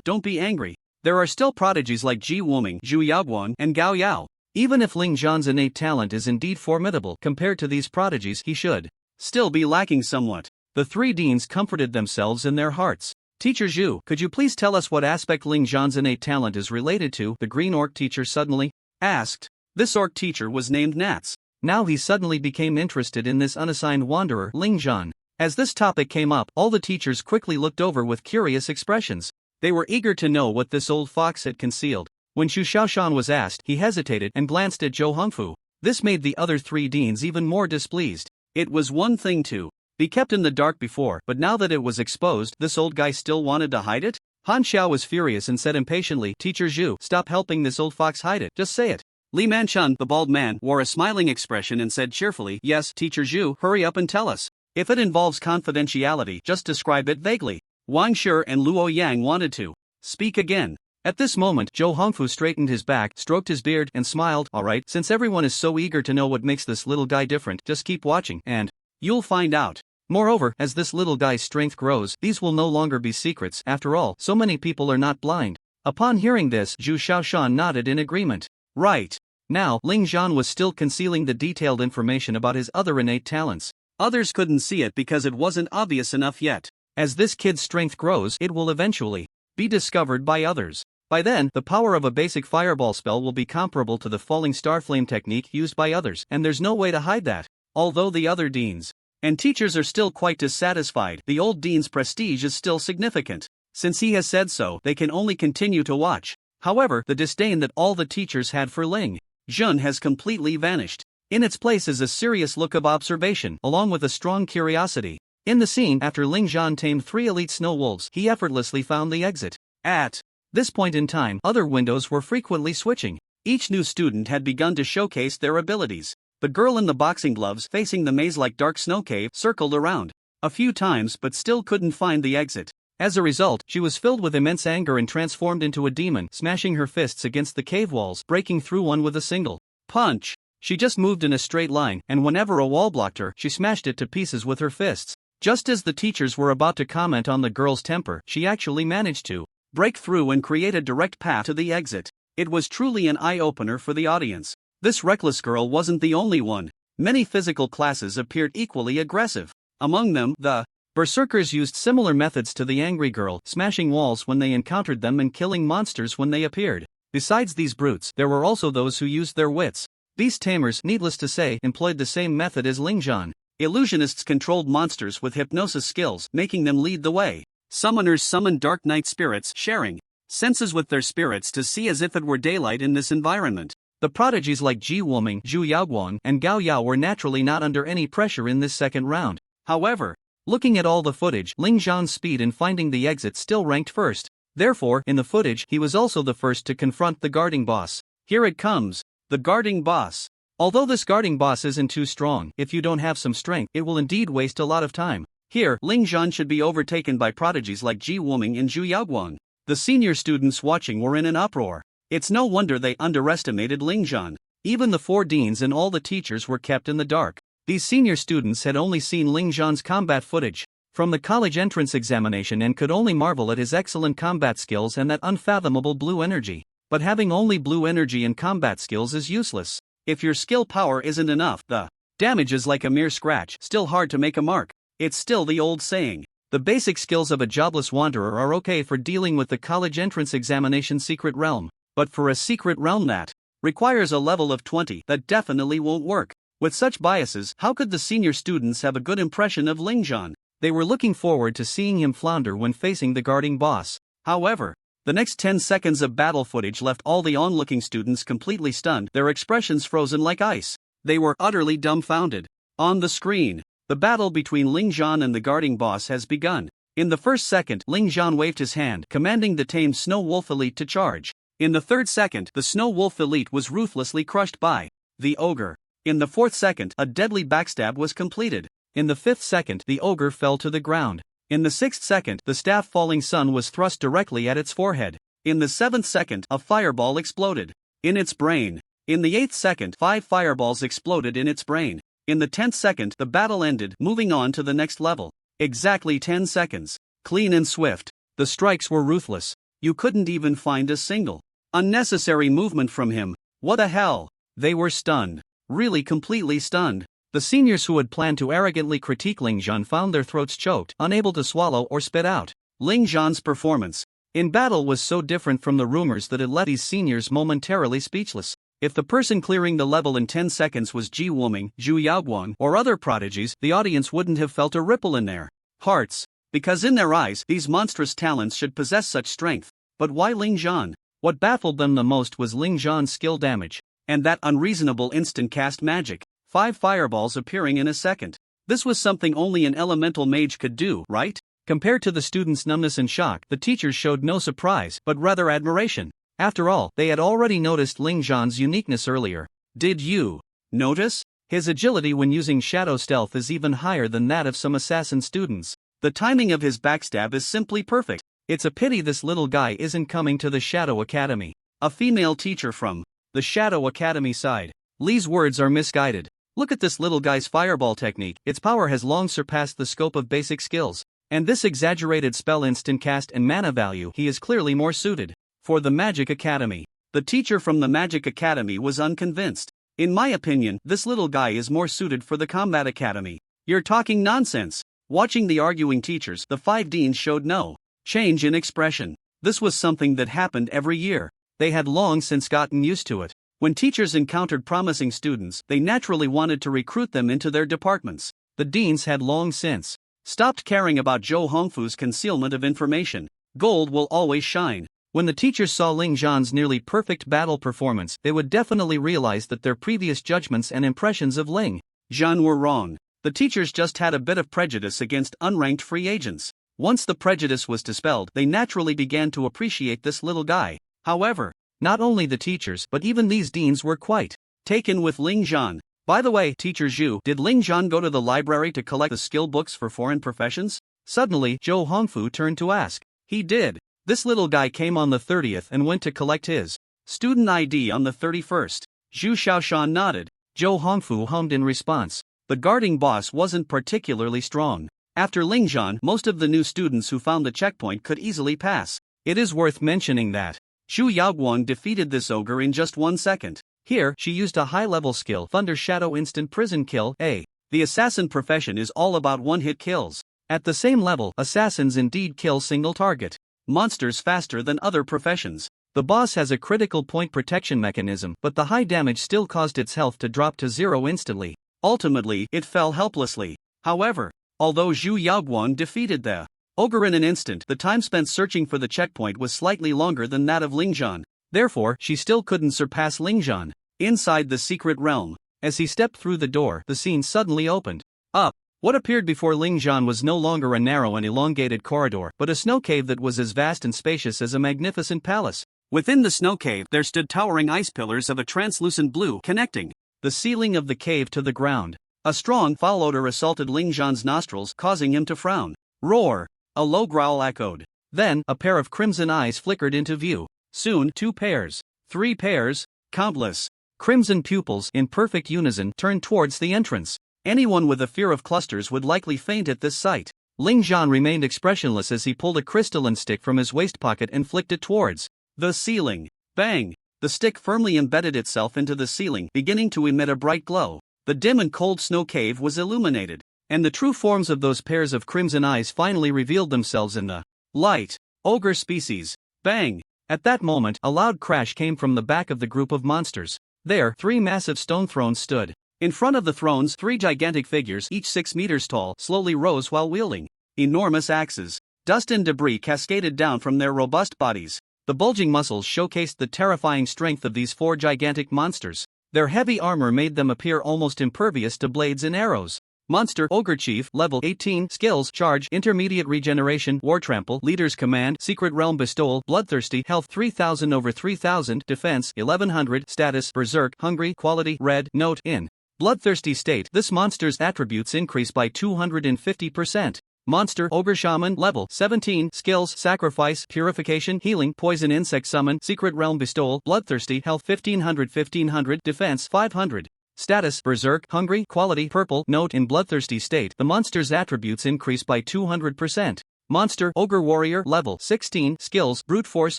don't be angry. There are still prodigies like Ji Wuming, Zhu Yaoguang, and Gao Yao. Even if Ling Zhan's innate talent is indeed formidable compared to these prodigies, he should still be lacking somewhat. The 3 deans comforted themselves in their hearts. Teacher Zhu, could you please tell us what aspect Ling Zhan's innate talent is related to? The green orc teacher suddenly asked. This orc teacher was named Nats. Now he suddenly became interested in this unassigned wanderer, Ling Zhan. As this topic came up, all the teachers quickly looked over with curious expressions. They were eager to know what this old fox had concealed. When Zhu Xiaoshan was asked, he hesitated and glanced at Zhou Hongfu. This made the other 3 deans even more displeased. It was one thing to be kept in the dark before, but now that it was exposed, this old guy still wanted to hide it? Han Xiao was furious and said impatiently, Teacher Zhu, stop helping this old fox hide it, just say it. Li Manchun, the bald man, wore a smiling expression and said cheerfully, yes, Teacher Zhu, hurry up and tell us. If it involves confidentiality, just describe it vaguely. Wang Shi and Luo Yang wanted to speak again. At this moment, Zhou Hongfu straightened his back, stroked his beard, and smiled. Alright, since everyone is so eager to know what makes this little guy different, just keep watching, and you'll find out. Moreover, as this little guy's strength grows, these will no longer be secrets. After all, so many people are not blind. Upon hearing this, Zhu Shaoshan nodded in agreement. Right. Now, Ling Zhan was still concealing the detailed information about his other innate talents. Others couldn't see it because it wasn't obvious enough yet. As this kid's strength grows, it will eventually be discovered by others. By then, the power of a basic fireball spell will be comparable to the falling star flame technique used by others, and there's no way to hide that. Although the other deans and teachers are still quite dissatisfied, the old dean's prestige is still significant. Since he has said so, they can only continue to watch. However, the disdain that all the teachers had for Ling Zhan has completely vanished. In its place is a serious look of observation, along with a strong curiosity. In the scene, after Ling Zhan tamed 3 elite snow wolves, he effortlessly found the exit. At this point in time, other windows were frequently switching. Each new student had begun to showcase their abilities. The girl in the boxing gloves facing the maze-like dark snow cave circled around a few times but still couldn't find the exit. As a result, she was filled with immense anger and transformed into a demon, smashing her fists against the cave walls, breaking through one with a single punch. She just moved in a straight line, and whenever a wall blocked her, she smashed it to pieces with her fists. Just as the teachers were about to comment on the girl's temper, she actually managed to break through and create a direct path to the exit. It was truly an eye-opener for the audience. This reckless girl wasn't the only one. Many physical classes appeared equally aggressive. Among them, the berserkers used similar methods to the angry girl, smashing walls when they encountered them and killing monsters when they appeared. Besides these brutes, there were also those who used their wits. These tamers, needless to say, employed the same method as Ling Zhan. Illusionists controlled monsters with hypnosis skills, making them lead the way. Summoners summoned dark night spirits, sharing senses with their spirits to see as if it were daylight in this environment. The prodigies like Ji Wuming, Zhu Yaoguang, and Gao Yao were naturally not under any pressure in this second round. However, looking at all the footage, Ling Zhan's speed in finding the exit still ranked first. Therefore, in the footage, he was also the first to confront the guarding boss. Here it comes. The guarding boss. Although this guarding boss isn't too strong, if you don't have some strength, it will indeed waste a lot of time. Here, Ling Zhan should be overtaken by prodigies like Ji Wuming and Zhu Yaoguang. The senior students watching were in an uproar. It's no wonder they underestimated Ling Zhan. Even the 4 deans and all the teachers were kept in the dark. These senior students had only seen Ling Zhan's combat footage from the college entrance examination and could only marvel at his excellent combat skills and that unfathomable blue energy. But having only blue energy and combat skills is useless. If your skill power isn't enough, the damage is like a mere scratch, still hard to make a mark. It's still the old saying. The basic skills of a jobless wanderer are okay for dealing with the college entrance examination secret realm. But for a secret realm that requires a level of 20, that definitely won't work. With such biases, how could the senior students have a good impression of Ling Zhan? They were looking forward to seeing him flounder when facing the guarding boss. However, the next 10 seconds of battle footage left all the onlooking students completely stunned, their expressions frozen like ice. They were utterly dumbfounded. On the screen, the battle between Ling Zhan and the guarding boss has begun. In the first second, Ling Zhan waved his hand, commanding the tamed Snow Wolf Elite to charge. In the third second, the Snow Wolf Elite was ruthlessly crushed by the ogre. In the fourth second, a deadly backstab was completed. In the fifth second, the ogre fell to the ground. In the sixth second, the staff falling sun was thrust directly at its forehead. In the seventh second, a fireball exploded in its brain. In the eighth second, 5 fireballs exploded in its brain. In the 10th second, the battle ended, moving on to the next level. Exactly 10 seconds. Clean and swift. The strikes were ruthless. You couldn't even find a single unnecessary movement from him. What the hell? They were stunned. Really completely stunned. The seniors who had planned to arrogantly critique Ling Zhan found their throats choked, unable to swallow or spit out. Ling Zhan's performance in battle was so different from the rumors that it left these seniors momentarily speechless. If the person clearing the level in 10 seconds was Ji Wuming, Zhu Yaoguang, or other prodigies, the audience wouldn't have felt a ripple in their hearts. Because in their eyes, these monstrous talents should possess such strength. But why Ling Zhan? What baffled them the most was Ling Zhan's skill damage. And that unreasonable instant cast magic. 5 fireballs appearing in a second. This was something only an elemental mage could do, right? Compared to the students' numbness and shock, the teachers showed no surprise, but rather admiration. After all, they had already noticed Ling Zhan's uniqueness earlier. Did you notice? His agility when using shadow stealth is even higher than that of some assassin students. The timing of his backstab is simply perfect. It's a pity this little guy isn't coming to the Shadow Academy. A female teacher from the Shadow Academy sighed. Lee's words are misguided. Look at this little guy's fireball technique. Its power has long surpassed the scope of basic skills. And this exaggerated spell instant cast and mana value, he is clearly more suited for the Magic Academy. The teacher from the Magic Academy was unconvinced. In my opinion, this little guy is more suited for the Combat Academy. You're talking nonsense. Watching the arguing teachers, the 5 deans showed no change in expression. This was something that happened every year. They had long since gotten used to it. When teachers encountered promising students, they naturally wanted to recruit them into their departments. The deans had long since stopped caring about Zhou Hongfu's concealment of information. Gold will always shine. When the teachers saw Ling Zhan's nearly perfect battle performance, they would definitely realize that their previous judgments and impressions of Ling Zhan were wrong. The teachers just had a bit of prejudice against unranked free agents. Once the prejudice was dispelled, they naturally began to appreciate this little guy. However, not only the teachers but even these deans were quite taken with Ling Zhan. By the way, Teacher Zhu, did Ling Zhan go to the library to collect the skill books for foreign professions? Suddenly, Zhou Hongfu turned to ask. He did. This little guy came on the 30th and went to collect his student ID on the 31st. Zhu Xiaoshan nodded. Zhou Hongfu hummed in response. The guarding boss wasn't particularly strong. After Ling Zhan, most of the new students who found the checkpoint could easily pass. It is worth mentioning that Xu Yaoguang defeated this ogre in just 1 second. Here, she used a high-level skill, Thunder Shadow Instant Prison Kill. The assassin profession is all about one-hit kills. At the same level, assassins indeed kill single target monsters faster than other professions. The boss has a critical point protection mechanism, but the high damage still caused its health to drop to 0 instantly. Ultimately, it fell helplessly. However, although Zhu Yaoguang defeated the ogre in an instant, the time spent searching for the checkpoint was slightly longer than that of Ling Zhan. Therefore, she still couldn't surpass Ling Zhan. Inside the secret realm, as he stepped through the door, the scene suddenly opened up. What appeared before Ling Zhan was no longer a narrow and elongated corridor, but a snow cave that was as vast and spacious as a magnificent palace. Within the snow cave, there stood towering ice pillars of a translucent blue, connecting the ceiling of the cave to the ground. A strong, foul odor assaulted Ling Zhan's nostrils, causing him to frown. Roar! A low growl echoed. Then, a pair of crimson eyes flickered into view. Soon, 2 pairs, 3 pairs, countless crimson pupils in perfect unison turned towards the entrance. Anyone with a fear of clusters would likely faint at this sight. Ling Zhan remained expressionless as he pulled a crystalline stick from his waist pocket and flicked it towards the ceiling. Bang! The stick firmly embedded itself into the ceiling, beginning to emit a bright glow. The dim and cold snow cave was illuminated, and the true forms of those pairs of crimson eyes finally revealed themselves in the light. Ogre species. Bang! At that moment, a loud crash came from the back of the group of monsters. There, 3 massive stone thrones stood. In front of the thrones, 3 gigantic figures, each 6 meters tall, slowly rose while wielding enormous axes. Dust and debris cascaded down from their robust bodies. The bulging muscles showcased the terrifying strength of these 4 gigantic monsters. Their heavy armor made them appear almost impervious to blades and arrows. Monster Ogre Chief, level 18, skills, charge, intermediate regeneration, war trample, leader's command, secret realm bestowal, bloodthirsty, health 3000 over 3000, defense 1100, status, berserk, hungry, quality, red, note, in bloodthirsty state, this monster's attributes increase by 250%. Monster Ogre Shaman, level 17, skills, sacrifice, purification, healing, poison insect summon, secret realm bestowal, bloodthirsty, health 1500, defense 500. Status, berserk, hungry, quality, purple, note, in bloodthirsty state, the monster's attributes increase by 200%. Monster Ogre Warrior, level 16, skills, brute force,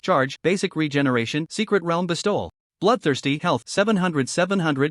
charge, basic regeneration, secret realm bestowal. Bloodthirsty, health 700,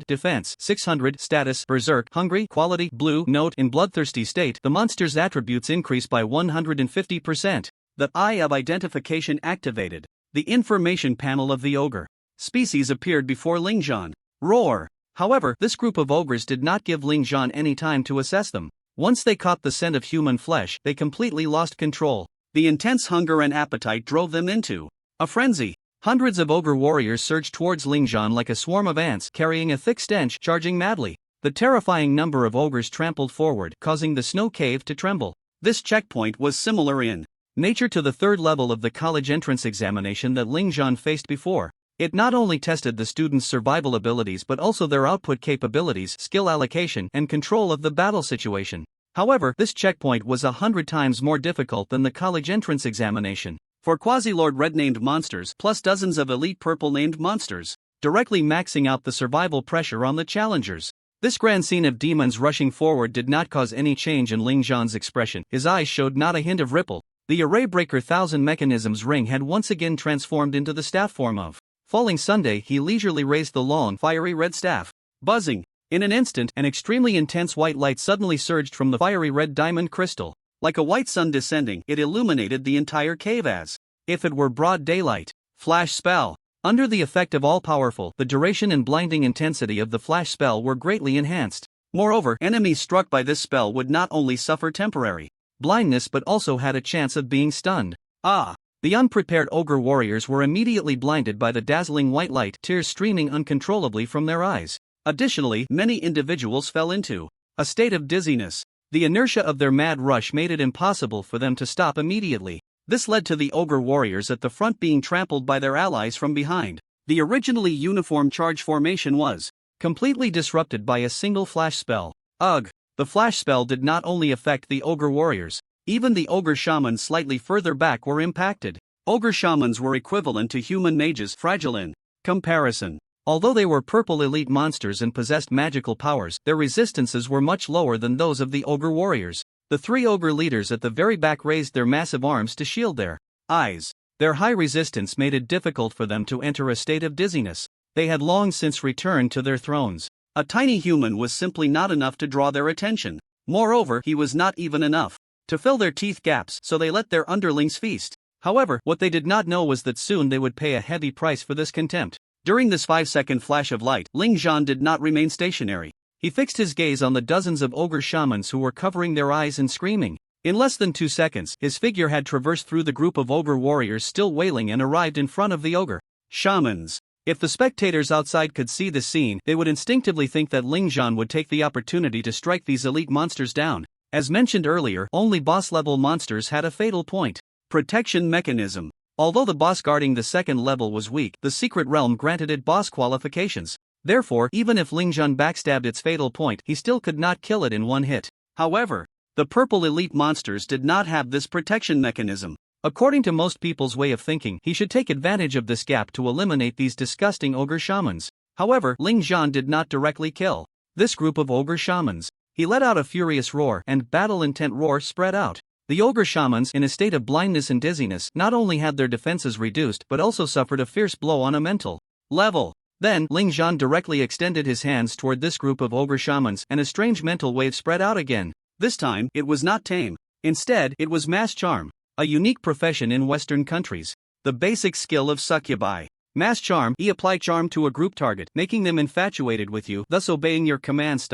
defense 600, status, berserk, hungry, quality, blue, note, in bloodthirsty state, the monster's attributes increase by 150%. The Eye of Identification activated. The information panel of the ogre species appeared before Ling Zhan. Roar! However, this group of ogres did not give Ling Zhan any time to assess them. Once they caught the scent of human flesh, they completely lost control. The intense hunger and appetite drove them into a frenzy. Hundreds of ogre warriors surged towards Ling Zhan like a swarm of ants carrying a thick stench, charging madly. The terrifying number of ogres trampled forward, causing the snow cave to tremble. This checkpoint was similar in nature to the third level of the college entrance examination that Ling Zhan faced before. It not only tested the students' survival abilities but also their output capabilities, skill allocation, and control of the battle situation. However, this checkpoint was 100 times more difficult than the college entrance examination. For Quasi-Lord Red-named monsters plus dozens of Elite Purple-named monsters, directly maxing out the survival pressure on the challengers. This grand scene of demons rushing forward did not cause any change in Ling Zhan's expression. His eyes showed not a hint of ripple. The Array Breaker 1000 Mechanisms ring had once again transformed into the staff form of Falling Sunday. He leisurely raised the long, fiery red staff. Buzzing. In an instant, an extremely intense white light suddenly surged from the fiery red diamond crystal. Like a white sun descending, it illuminated the entire cave as if it were broad daylight. Flash spell. Under the effect of all-powerful, the duration and blinding intensity of the flash spell were greatly enhanced. Moreover, enemies struck by this spell would not only suffer temporary blindness but also had a chance of being stunned. The unprepared ogre warriors were immediately blinded by the dazzling white light, tears streaming uncontrollably from their eyes. Additionally, many individuals fell into a state of dizziness. The inertia of their mad rush made it impossible for them to stop immediately. This led to the ogre warriors at the front being trampled by their allies from behind. The originally uniform charge formation was completely disrupted by a single flash spell. Ugh! The flash spell did not only affect the ogre warriors, even the ogre shamans slightly further back were impacted. Ogre shamans were equivalent to human mages, fragile in comparison. Although they were purple elite monsters and possessed magical powers, their resistances were much lower than those of the ogre warriors. The three ogre leaders at the very back raised their massive arms to shield their eyes. Their high resistance made it difficult for them to enter a state of dizziness. They had long since returned to their thrones. A tiny human was simply not enough to draw their attention. Moreover, he was not even enough to fill their teeth gaps, so they let their underlings feast. However, what they did not know was that soon they would pay a heavy price for this contempt. During this 5-second flash of light, Ling Zhan did not remain stationary. He fixed his gaze on the dozens of ogre shamans who were covering their eyes and screaming. In less than 2 seconds, his figure had traversed through the group of ogre warriors still wailing and arrived in front of the ogre shamans. If the spectators outside could see this scene, they would instinctively think that Ling Zhan would take the opportunity to strike these elite monsters down. As mentioned earlier, only boss-level monsters had a fatal point. Protection mechanism. Although the boss guarding the second level was weak, the secret realm granted it boss qualifications. Therefore, even if Ling Zhan backstabbed its fatal point, he still could not kill it in one hit. However, the purple elite monsters did not have this protection mechanism. According to most people's way of thinking, he should take advantage of this gap to eliminate these disgusting ogre shamans. However, Ling Zhan did not directly kill this group of ogre shamans. He let out a furious roar, and battle-intent roar spread out. The ogre shamans, in a state of blindness and dizziness, not only had their defenses reduced but also suffered a fierce blow on a mental level. Then, Ling Zhan directly extended his hands toward this group of ogre shamans, and a strange mental wave spread out again. This time, it was not tame. Instead, it was mass charm, a unique profession in Western countries. The basic skill of succubi. Mass charm, apply charm to a group target, making them infatuated with you, thus obeying your commands.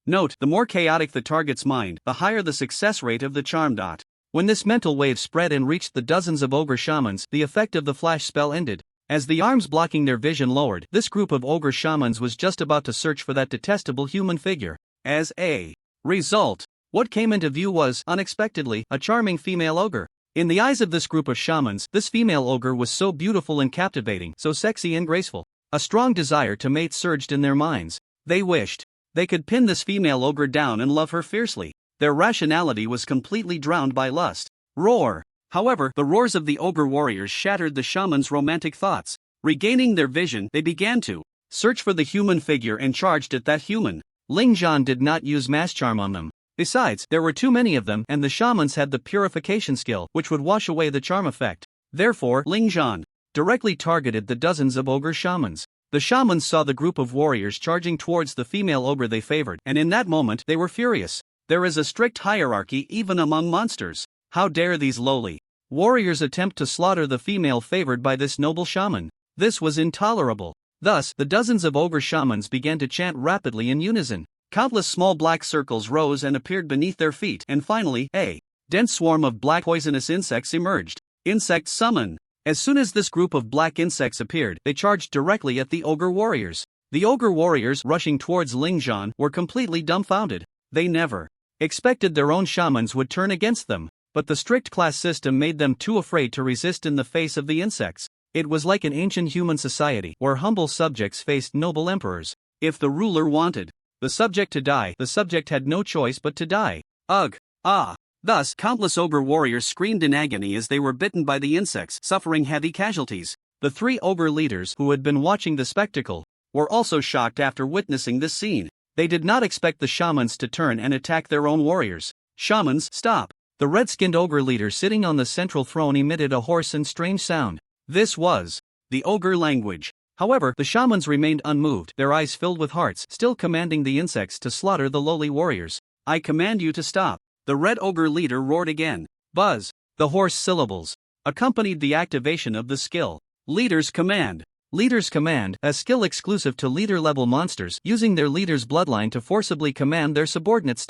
Note, the more chaotic the target's mind, the higher the success rate of the charm. When this mental wave spread and reached the dozens of ogre shamans, the effect of the flash spell ended. As the arms blocking their vision lowered, this group of ogre shamans was just about to search for that detestable human figure. As a result, what came into view was, unexpectedly, a charming female ogre. In the eyes of this group of shamans, this female ogre was so beautiful and captivating, so sexy and graceful. A strong desire to mate surged in their minds. They wished they could pin this female ogre down and love her fiercely. Their rationality was completely drowned by lust. Roar! However, the roars of the ogre warriors shattered the shamans' romantic thoughts. Regaining their vision, they began to search for the human figure and charged at that human. Ling Zhan did not use mass charm on them. Besides, there were too many of them, and the shamans had the purification skill, which would wash away the charm effect. Therefore, Ling Zhan directly targeted the dozens of ogre shamans. The shamans saw the group of warriors charging towards the female ogre they favored, and in that moment, they were furious. There is a strict hierarchy even among monsters. How dare these lowly warriors attempt to slaughter the female favored by this noble shaman? This was intolerable. Thus, the dozens of ogre shamans began to chant rapidly in unison. Countless small black circles rose and appeared beneath their feet, and finally, a dense swarm of black poisonous insects emerged. Insect summon. As soon as this group of black insects appeared, they charged directly at the ogre warriors. The ogre warriors, rushing towards Ling Zhan, were completely dumbfounded. They never expected their own shamans would turn against them, but the strict class system made them too afraid to resist in the face of the insects. It was like an ancient human society where humble subjects faced noble emperors. If the ruler wanted the subject to die, the subject had no choice but to die. Ugh! Ah! Thus, countless ogre warriors screamed in agony as they were bitten by the insects, suffering heavy casualties. The 3 ogre leaders who had been watching the spectacle were also shocked after witnessing this scene. They did not expect the shamans to turn and attack their own warriors. Shamans, stop! The red-skinned ogre leader sitting on the central throne emitted a hoarse and strange sound. This was the ogre language. However, the shamans remained unmoved, their eyes filled with hearts, still commanding the insects to slaughter the lowly warriors. I command you to stop. The red ogre leader roared again. Buzz! The hoarse syllables accompanied the activation of the skill. Leader's command. Leader's command, a skill exclusive to leader-level monsters, using their leader's bloodline to forcibly command their subordinates.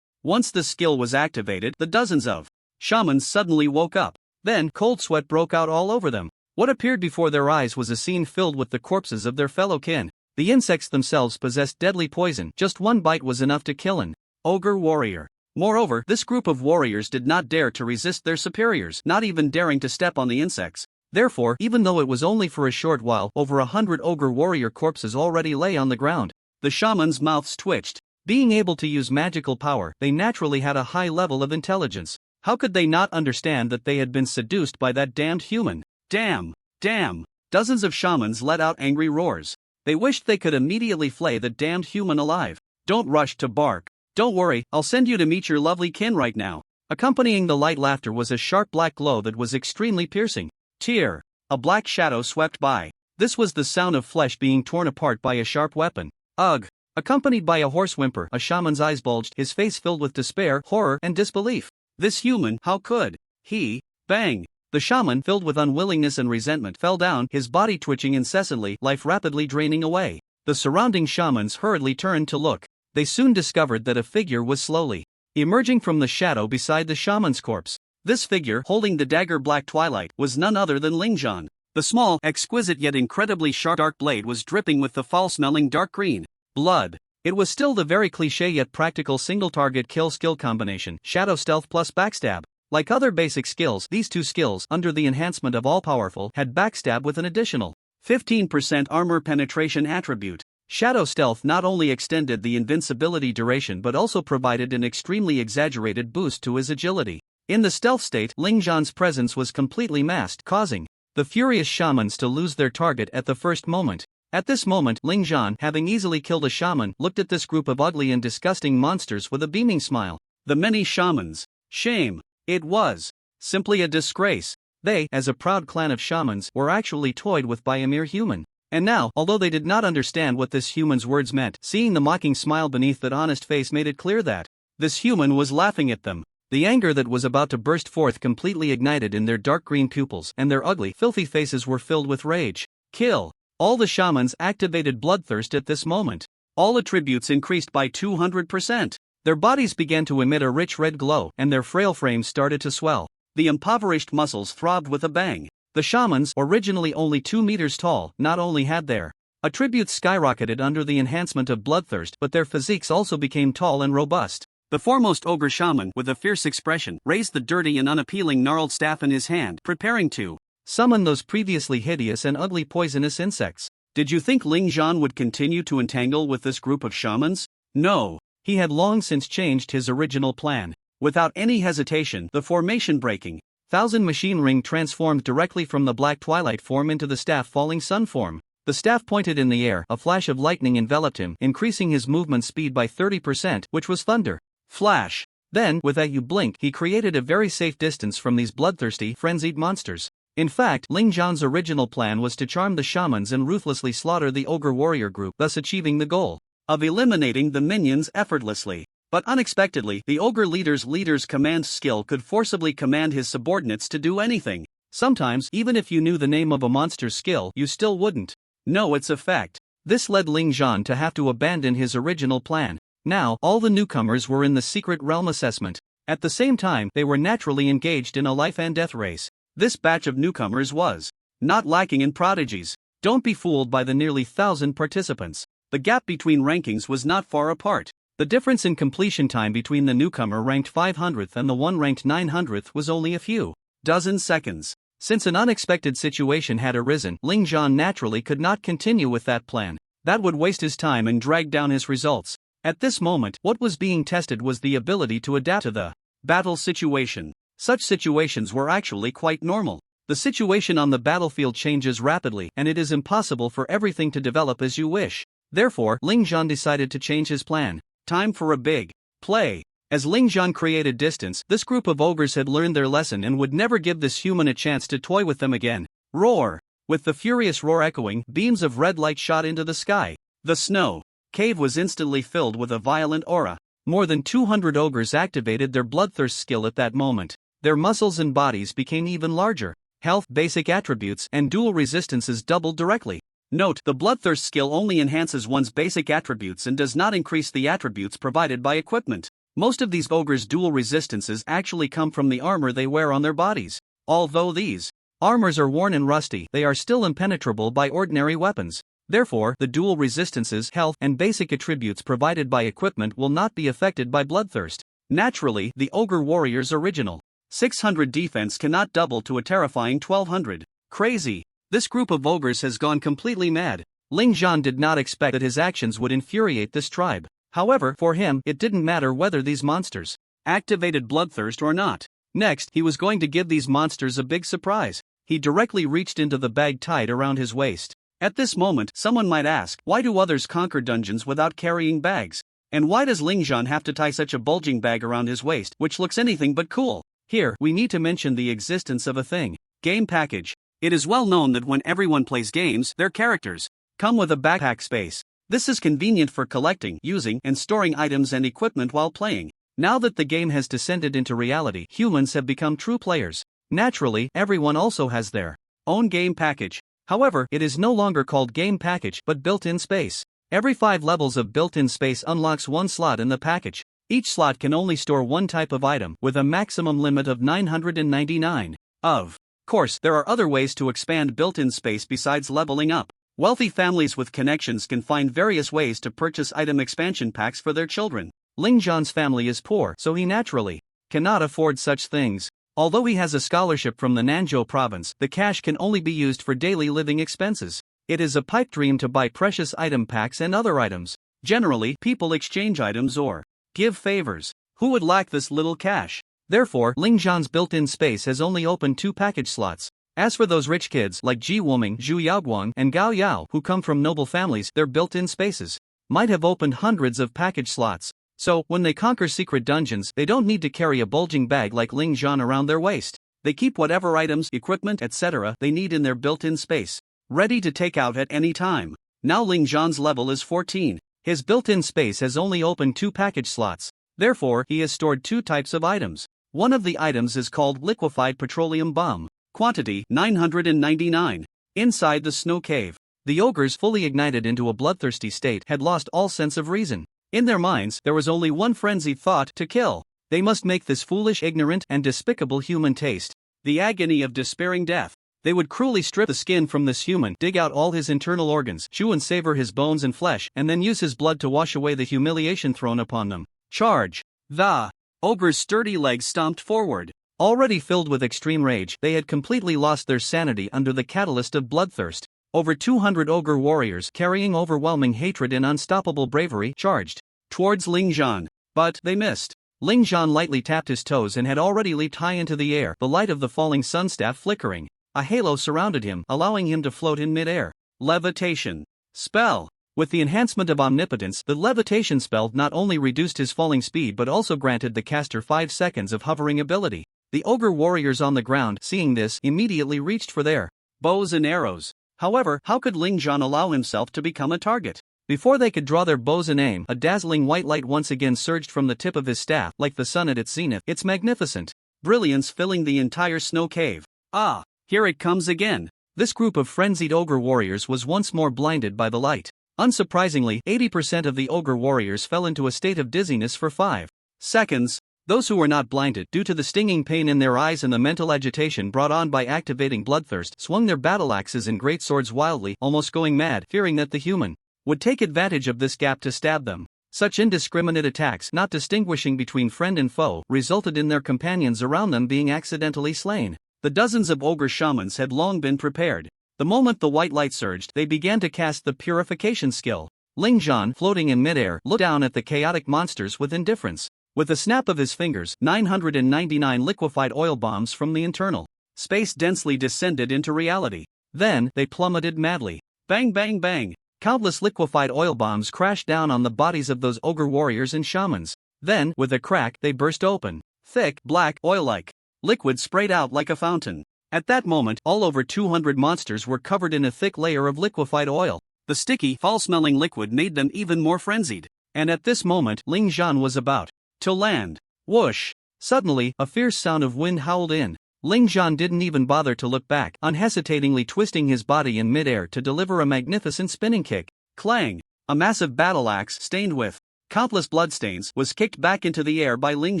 Once the skill was activated, the dozens of shamans suddenly woke up. Then, cold sweat broke out all over them. What appeared before their eyes was a scene filled with the corpses of their fellow kin. The insects themselves possessed deadly poison. Just one bite was enough to kill an ogre warrior. Moreover, this group of warriors did not dare to resist their superiors, not even daring to step on the insects. Therefore, even though it was only for a short while, over 100 ogre warrior corpses already lay on the ground. The shamans' mouths twitched. Being able to use magical power, they naturally had a high level of intelligence. How could they not understand that they had been seduced by that damned human? Damn! Damn! Dozens of shamans let out angry roars. They wished they could immediately flay the damned human alive. Don't rush to bark. Don't worry, I'll send you to meet your lovely kin right now. Accompanying the light laughter was a sharp black glow that was extremely piercing. Tear! A black shadow swept by. This was the sound of flesh being torn apart by a sharp weapon. Ugh! Accompanied by a hoarse whimper, a shaman's eyes bulged, his face filled with despair, horror, and disbelief. This human, how could he? Bang! The shaman, filled with unwillingness and resentment, fell down, his body twitching incessantly, life rapidly draining away. The surrounding shamans hurriedly turned to look. They soon discovered that a figure was slowly emerging from the shadow beside the shaman's corpse. This figure, holding the dagger Black Twilight, was none other than Lingzhan. The small, exquisite yet incredibly sharp dark blade was dripping with the foul-smelling dark green blood. It was still the very cliché yet practical single-target kill skill combination, Shadow Stealth plus Backstab. Like other basic skills, these two skills, under the enhancement of All-Powerful, had Backstab with an additional 15% armor penetration attribute. Shadow Stealth not only extended the invincibility duration but also provided an extremely exaggerated boost to his agility. In the stealth state, Lingzhan's presence was completely masked, causing the furious shamans to lose their target at the first moment. At this moment, Lingzhan, having easily killed a shaman, looked at this group of ugly and disgusting monsters with a beaming smile. The many shamans. Shame. It was simply a disgrace. They, as a proud clan of shamans, were actually toyed with by a mere human. And now, although they did not understand what this human's words meant, seeing the mocking smile beneath that honest face made it clear that this human was laughing at them. The anger that was about to burst forth completely ignited in their dark green pupils, and their ugly, filthy faces were filled with rage. Kill! All the shamans activated bloodthirst at this moment. All attributes increased by 200%. Their bodies began to emit a rich red glow, and their frail frames started to swell. The impoverished muscles throbbed with a bang. The shamans, originally only 2 meters tall, not only had their attributes skyrocketed under the enhancement of bloodthirst, but their physiques also became tall and robust. The foremost ogre shaman, with a fierce expression, raised the dirty and unappealing gnarled staff in his hand, preparing to summon those previously hideous and ugly poisonous insects. Did you think Lingzhan would continue to entangle with this group of shamans? No. He had long since changed his original plan. Without any hesitation, the formation breaking, thousand machine ring transformed directly from the Black Twilight form into the staff Falling Sun form. The staff pointed in the air, a flash of lightning enveloped him, increasing his movement speed by 30%, which was thunder. Flash. Then, without you blink, he created a very safe distance from these bloodthirsty, frenzied monsters. In fact, Lingzhan's original plan was to charm the shamans and ruthlessly slaughter the ogre warrior group, thus achieving the goal of eliminating the minions effortlessly. But unexpectedly, the ogre leader's command skill could forcibly command his subordinates to do anything. Sometimes, even if you knew the name of a monster's skill, you still wouldn't know its effect. This led Lingzhan to have to abandon his original plan. Now, all the newcomers were in the secret realm assessment. At the same time, they were naturally engaged in a life and death race. This batch of newcomers was not lacking in prodigies. Don't be fooled by the nearly 1,000 participants. The gap between rankings was not far apart. The difference in completion time between the newcomer ranked 500th and the one ranked 900th was only a few dozen seconds. Since an unexpected situation had arisen, Ling Zhan naturally could not continue with that plan. That would waste his time and drag down his results. At this moment, what was being tested was the ability to adapt to the battle situation. Such situations were actually quite normal. The situation on the battlefield changes rapidly, and it is impossible for everything to develop as you wish. Therefore, Ling Zhan decided to change his plan. Time for a big play. As Ling Zhan created distance, this group of ogres had learned their lesson and would never give this human a chance to toy with them again. Roar! With the furious roar echoing, beams of red light shot into the sky. The snow cave was instantly filled with a violent aura. More than 200 ogres activated their bloodthirst skill at that moment. Their muscles and bodies became even larger. Health, basic attributes, and duel resistances doubled directly. Note, the bloodthirst skill only enhances one's basic attributes and does not increase the attributes provided by equipment. Most of these ogres' duel resistances actually come from the armor they wear on their bodies. Although these armors are worn and rusty, they are still impenetrable by ordinary weapons. Therefore, the duel resistances, health, and basic attributes provided by equipment will not be affected by bloodthirst. Naturally, the ogre warrior's original 600 defense cannot double to a terrifying 1200. Crazy! This group of ogres has gone completely mad. Ling Zhan did not expect that his actions would infuriate this tribe. However, for him, it didn't matter whether these monsters activated bloodthirst or not. Next, he was going to give these monsters a big surprise. He directly reached into the bag tied around his waist. At this moment, someone might ask, why do others conquer dungeons without carrying bags? And why does Ling Zhan have to tie such a bulging bag around his waist, which looks anything but cool? Here, we need to mention the existence of a thing: game package. It is well known that when everyone plays games, their characters come with a backpack space. This is convenient for collecting, using, and storing items and equipment while playing. Now that the game has descended into reality, humans have become true players. Naturally, everyone also has their own game package. However, it is no longer called game package but built-in space. Every 5 levels of built-in space unlocks one slot in the package. Each slot can only store one type of item, with a maximum limit of 999. Of course, there are other ways to expand built-in space besides leveling up. Wealthy families with connections can find various ways to purchase item expansion packs for their children. Ling Zhan's family is poor, so he naturally cannot afford such things. Although he has a scholarship from the Nanzhou province, the cash can only be used for daily living expenses. It is a pipe dream to buy precious item packs and other items. Generally, people exchange items or give favors. Who would lack this little cash? Therefore, Ling Zhan's built-in space has only opened 2 package slots. As for those rich kids like Ji Wuming, Zhu Yaoguang, and Gao Yao who come from noble families, their built-in spaces might have opened hundreds of package slots. So, when they conquer secret dungeons, they don't need to carry a bulging bag like Ling Zhan around their waist. They keep whatever items, equipment, etc. they need in their built-in space, ready to take out at any time. Now Ling Zhan's level is 14. His built-in space has only opened 2 package slots. Therefore, he has stored 2 types of items. One of the items is called liquefied petroleum bomb. Quantity 999. Inside the snow cave, the ogres, fully ignited into a bloodthirsty state, had lost all sense of reason. In their minds, there was only one frenzied thought: to kill. They must make this foolish, ignorant, and despicable human taste the agony of despairing death. They would cruelly strip the skin from this human, dig out all his internal organs, chew and savor his bones and flesh, and then use his blood to wash away the humiliation thrown upon them. Charge! The ogre's sturdy legs stomped forward. Already filled with extreme rage, they had completely lost their sanity under the catalyst of bloodthirst. Over 200 ogre warriors, carrying overwhelming hatred and unstoppable bravery, charged towards Ling Zhan. But they missed. Ling Zhan lightly tapped his toes and had already leaped high into the air, the light of the falling sun staff flickering. A halo surrounded him, allowing him to float in mid-air. Levitation spell. With the enhancement of omnipotence, the levitation spell not only reduced his falling speed but also granted the caster 5 seconds of hovering ability. The ogre warriors on the ground, seeing this, immediately reached for their bows and arrows. However, how could Ling Zhan allow himself to become a target? Before they could draw their bows and aim, a dazzling white light once again surged from the tip of his staff, like the sun at its zenith, its magnificent brilliance filling the entire snow cave. Ah, here it comes again. This group of frenzied ogre warriors was once more blinded by the light. Unsurprisingly, 80% of the ogre warriors fell into a state of dizziness for 5 seconds. Those who were not blinded, due to the stinging pain in their eyes and the mental agitation brought on by activating bloodthirst, swung their battle axes and great swords wildly, almost going mad, fearing that the human would take advantage of this gap to stab them. Such indiscriminate attacks, not distinguishing between friend and foe, resulted in their companions around them being accidentally slain. The dozens of ogre shamans had long been prepared. The moment the white light surged, they began to cast the purification skill. Ling Zhan, floating in midair, looked down at the chaotic monsters with indifference. With a snap of his fingers, 999 liquefied oil bombs from the internal space densely descended into reality. Then, they plummeted madly. Bang bang bang! Countless liquefied oil bombs crashed down on the bodies of those ogre warriors and shamans. Then, with a crack, they burst open. Thick, black, oil-like liquid sprayed out like a fountain. At that moment, all over 200 monsters were covered in a thick layer of liquefied oil. The sticky, foul-smelling liquid made them even more frenzied. And at this moment, Ling Zhan was about to land. Whoosh! Suddenly, a fierce sound of wind howled in. Ling Zhan didn't even bother to look back, unhesitatingly twisting his body in midair to deliver a magnificent spinning kick. Clang! A massive battle axe, stained with countless bloodstains, was kicked back into the air by Ling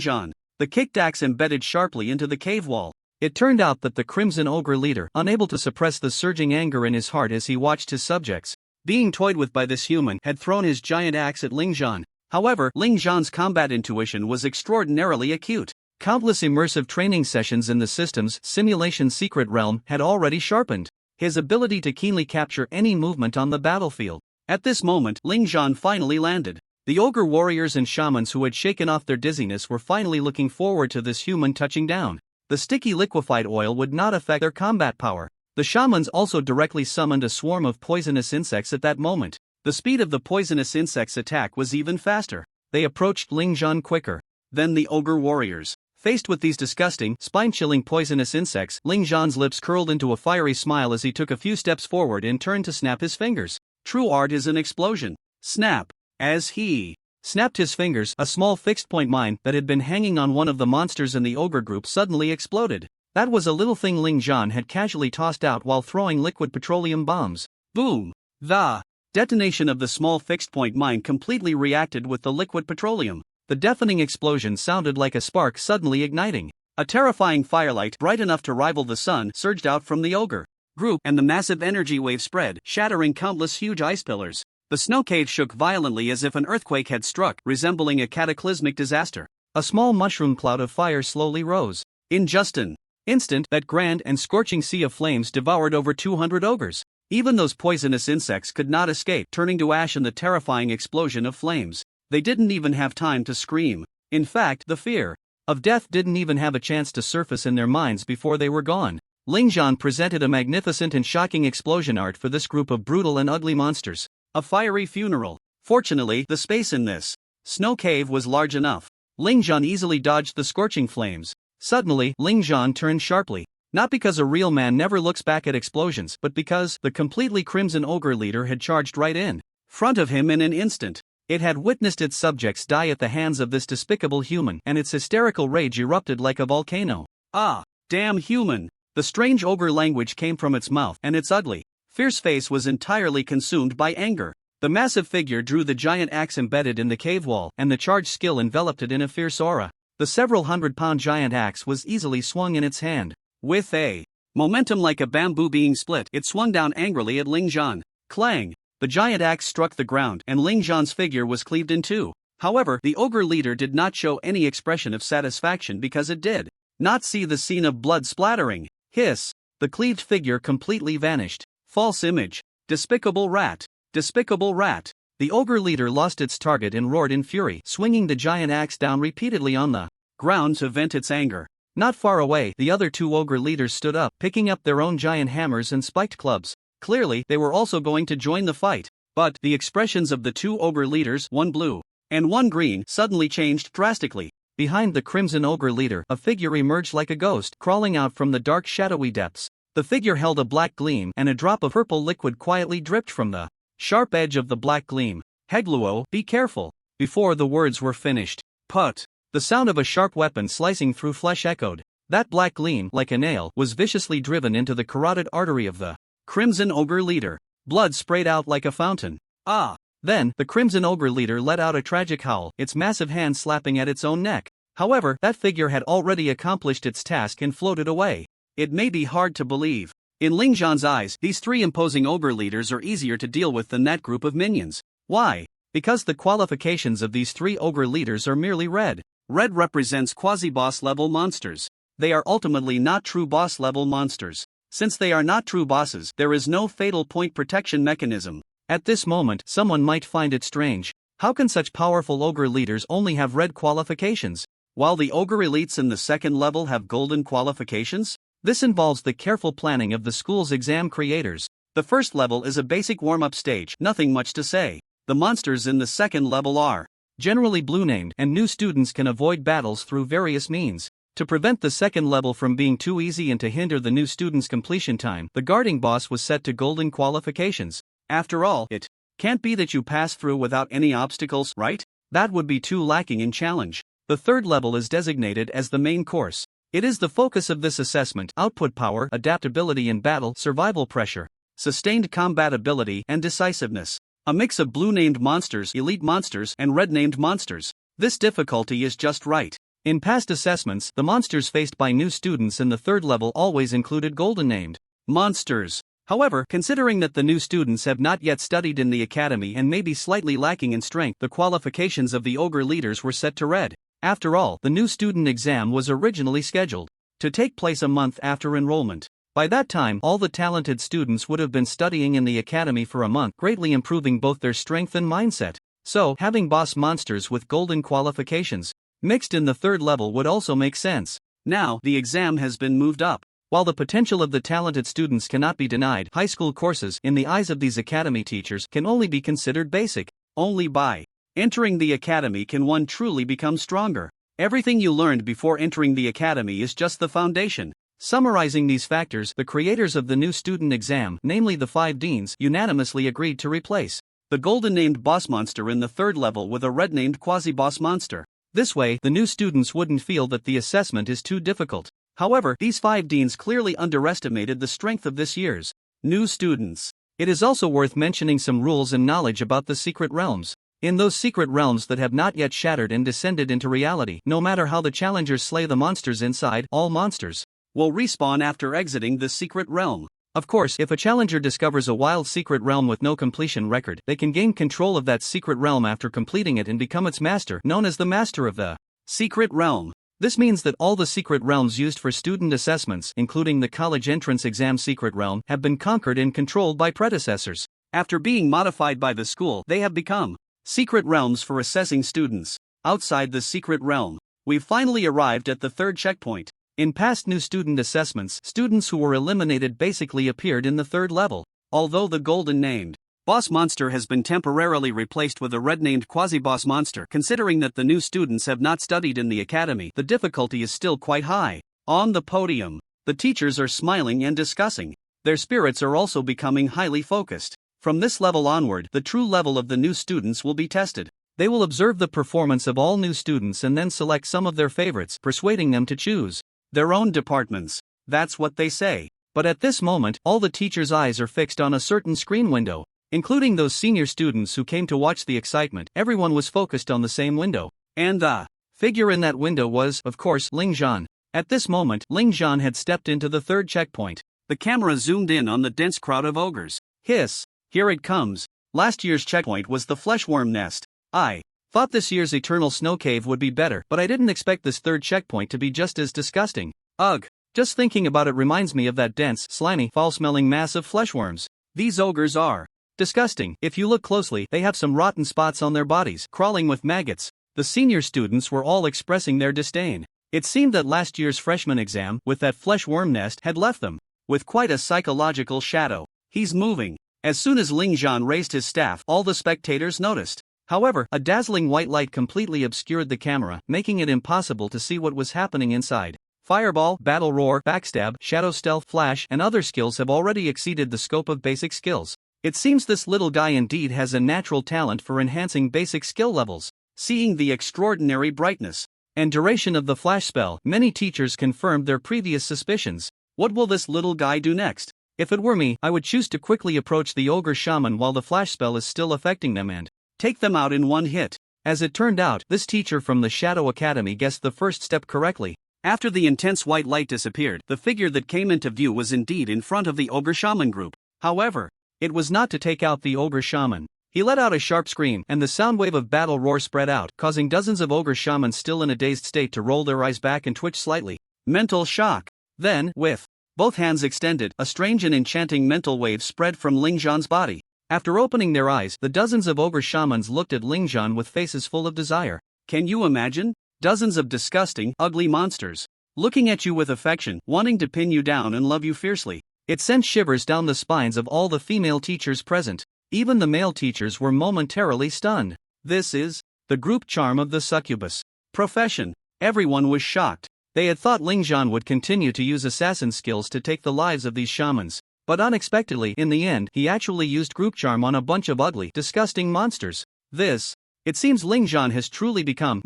Zhan. The kicked axe embedded sharply into the cave wall. It turned out that the Crimson Ogre leader, unable to suppress the surging anger in his heart as he watched his subjects being toyed with by this human, had thrown his giant axe at Ling Zhan. However, Ling Zhan's combat intuition was extraordinarily acute. Countless immersive training sessions in the system's simulation secret realm had already sharpened his ability to keenly capture any movement on the battlefield. At this moment, Ling Zhan finally landed. The ogre warriors and shamans who had shaken off their dizziness were finally looking forward to this human touching down. The sticky liquefied oil would not affect their combat power. The shamans also directly summoned a swarm of poisonous insects at that moment. The speed of the poisonous insects' attack was even faster. They approached Ling Zhan quicker than the ogre warriors. Faced with these disgusting, spine-chilling poisonous insects, Ling Zhan's lips curled into a fiery smile as he took a few steps forward and turned to snap his fingers. True art is an explosion. Snap! As he snapped his fingers, a small fixed-point mine that had been hanging on one of the monsters in the ogre group suddenly exploded. That was a little thing Ling Zhan had casually tossed out while throwing liquid petroleum bombs. Boom! The detonation of the small fixed-point mine completely reacted with the liquid petroleum. The deafening explosion sounded like a spark suddenly igniting. A terrifying firelight, bright enough to rival the sun, surged out from the ogre group, and the massive energy wave spread, shattering countless huge ice pillars. The snow cave shook violently as if an earthquake had struck, resembling a cataclysmic disaster. A small mushroom cloud of fire slowly rose. In just an instant, that grand and scorching sea of flames devoured over 200 ogres. Even those poisonous insects could not escape, turning to ash in the terrifying explosion of flames. They didn't even have time to scream. In fact, the fear of death didn't even have a chance to surface in their minds before they were gone. Ling Zhan presented a magnificent and shocking explosion art for this group of brutal and ugly monsters. A fiery funeral. Fortunately, the space in this snow cave was large enough. Ling Zhan easily dodged the scorching flames. Suddenly, Ling Zhan turned sharply. Not because a real man never looks back at explosions, but because the completely crimson ogre leader had charged right in front of him in an instant. It had witnessed its subjects die at the hands of this despicable human, and its hysterical rage erupted like a volcano. Ah, damn human! The strange ogre language came from its mouth, and its ugly, fierce face was entirely consumed by anger. The massive figure drew the giant axe embedded in the cave wall, and the charged skill enveloped it in a fierce aura. The several hundred-pound giant axe was easily swung in its hand. With a momentum like a bamboo being split, it swung down angrily at Ling Zhan. Clang! The giant axe struck the ground, and Ling Zhan's figure was cleaved in two. However, the ogre leader did not show any expression of satisfaction because it did not see the scene of blood splattering. Hiss! The cleaved figure completely vanished. False image. Despicable rat! Despicable rat! The ogre leader lost its target and roared in fury, swinging the giant axe down repeatedly on the ground to vent its anger. Not far away, the other two ogre leaders stood up, picking up their own giant hammers and spiked clubs. Clearly, they were also going to join the fight. But the expressions of the two ogre leaders, one blue and one green, suddenly changed drastically. Behind the crimson ogre leader, a figure emerged like a ghost, crawling out from the dark shadowy depths. The figure held a black gleam, and a drop of purple liquid quietly dripped from the sharp edge of the black gleam. Hegluo, be careful! Before the words were finished, put! The sound of a sharp weapon slicing through flesh echoed. That black gleam, like a nail, was viciously driven into the carotid artery of the crimson ogre leader. Blood sprayed out like a fountain. Ah! Then, the crimson ogre leader let out a tragic howl, its massive hand slapping at its own neck. However, that figure had already accomplished its task and floated away. It may be hard to believe. In Ling Zhan's eyes, these three imposing ogre leaders are easier to deal with than that group of minions. Why? because the qualifications of these 3 ogre leaders are merely red. Red represents quasi-boss level monsters. They are ultimately not true boss level monsters. Since they are not true bosses, there is no fatal point protection mechanism. At this moment, someone might find it strange. How can such powerful ogre leaders only have red qualifications, while the ogre elites in the second level have golden qualifications? This involves the careful planning of the school's exam creators. The first level is a basic warm-up stage, nothing much to say. The monsters in the second level are generally blue-named, and new students can avoid battles through various means. To prevent the second level from being too easy and to hinder the new students' completion time, the guarding boss was set to golden qualifications. After all, it can't be that you pass through without any obstacles, right? That would be too lacking in challenge. The third level is designated as the main course. It is the focus of this assessment: output power, adaptability in battle, survival pressure, sustained combat ability, and decisiveness. A mix of blue-named monsters, elite monsters, and red-named monsters. This difficulty is just right. In past assessments, the monsters faced by new students in the third level always included golden-named monsters. However, considering that the new students have not yet studied in the academy and may be slightly lacking in strength, the qualifications of the ogre leaders were set to red. After all, the new student exam was originally scheduled to take place a month after enrollment. By that time, all the talented students would have been studying in the academy for a month, greatly improving both their strength and mindset. So, having boss monsters with golden qualifications mixed in the third level would also make sense. Now, the exam has been moved up. While the potential of the talented students cannot be denied, high school courses, in the eyes of these academy teachers, can only be considered basic. Only by entering the academy can one truly become stronger. Everything you learned before entering the academy is just the foundation. Summarizing these factors, the creators of the new student exam, namely the 5 deans, unanimously agreed to replace the golden-named boss monster in the third level with a red-named quasi-boss monster. This way, the new students wouldn't feel that the assessment is too difficult. However, these 5 deans clearly underestimated the strength of this year's new students. It is also worth mentioning some rules and knowledge about the secret realms. In those secret realms that have not yet shattered and descended into reality, no matter how the challengers slay the monsters inside, all monsters will respawn after exiting the secret realm. Of course, if a challenger discovers a wild secret realm with no completion record, they can gain control of that secret realm after completing it and become its master, known as the Master of the Secret Realm. This means that all the secret realms used for student assessments, including the college entrance exam secret realm, have been conquered and controlled by predecessors. After being modified by the school, they have become secret realms for assessing students. Outside the secret realm, we've finally arrived at the third checkpoint. In past new student assessments, students who were eliminated basically appeared in the third level. Although the golden-named boss monster has been temporarily replaced with a red-named quasi-boss monster, considering that the new students have not studied in the academy, the difficulty is still quite high. On the podium, the teachers are smiling and discussing. Their spirits are also becoming highly focused. From this level onward, the true level of the new students will be tested. They will observe the performance of all new students and then select some of their favorites, persuading them to choose their own departments. That's what they say. But at this moment, all the teachers' eyes are fixed on a certain screen window. Including those senior students who came to watch the excitement, everyone was focused on the same window. And the figure in that window was, of course, Ling Zhan. At this moment, Ling Zhan had stepped into the third checkpoint. The camera zoomed in on the dense crowd of ogres. Hiss! Here it comes. Last year's checkpoint was the fleshworm nest. I thought this year's eternal snow cave would be better, but I didn't expect this third checkpoint to be just as disgusting. Ugh! Just thinking about it reminds me of that dense, slimy, foul-smelling mass of fleshworms. These ogres are disgusting. If you look closely, they have some rotten spots on their bodies, crawling with maggots. The senior students were all expressing their disdain. It seemed that last year's freshman exam, with that fleshworm nest, had left them with quite a psychological shadow. He's moving. As soon as Ling Zhan raised his staff, all the spectators noticed. However, a dazzling white light completely obscured the camera, making it impossible to see what was happening inside. Fireball, Battle Roar, Backstab, Shadow Stealth, Flash, and other skills have already exceeded the scope of basic skills. It seems this little guy indeed has a natural talent for enhancing basic skill levels. Seeing the extraordinary brightness and duration of the flash spell, many teachers confirmed their previous suspicions. What will this little guy do next? If it were me, I would choose to quickly approach the ogre shaman while the flash spell is still affecting them and take them out in one hit. As it turned out, this teacher from the Shadow Academy guessed the first step correctly. After the intense white light disappeared, the figure that came into view was indeed in front of the ogre shaman group. However, it was not to take out the ogre shaman. He let out a sharp scream, and the sound wave of battle roar spread out, causing dozens of ogre shamans still in a dazed state to roll their eyes back and twitch slightly. Mental shock. Then, with both hands extended, a strange and enchanting mental wave spread from Ling Zhan's body. After opening their eyes, the dozens of ogre shamans looked at Ling Zhan with faces full of desire. Can you imagine? Dozens of disgusting, ugly monsters, looking at you with affection, wanting to pin you down and love you fiercely. It sent shivers down the spines of all the female teachers present. Even the male teachers were momentarily stunned. This is the group charm of the succubus profession. Everyone was shocked. They had thought Ling Zhan would continue to use assassin skills to take the lives of these shamans. But unexpectedly, in the end, he actually used group charm on a bunch of ugly, disgusting monsters. It seems Ling Zhan has truly become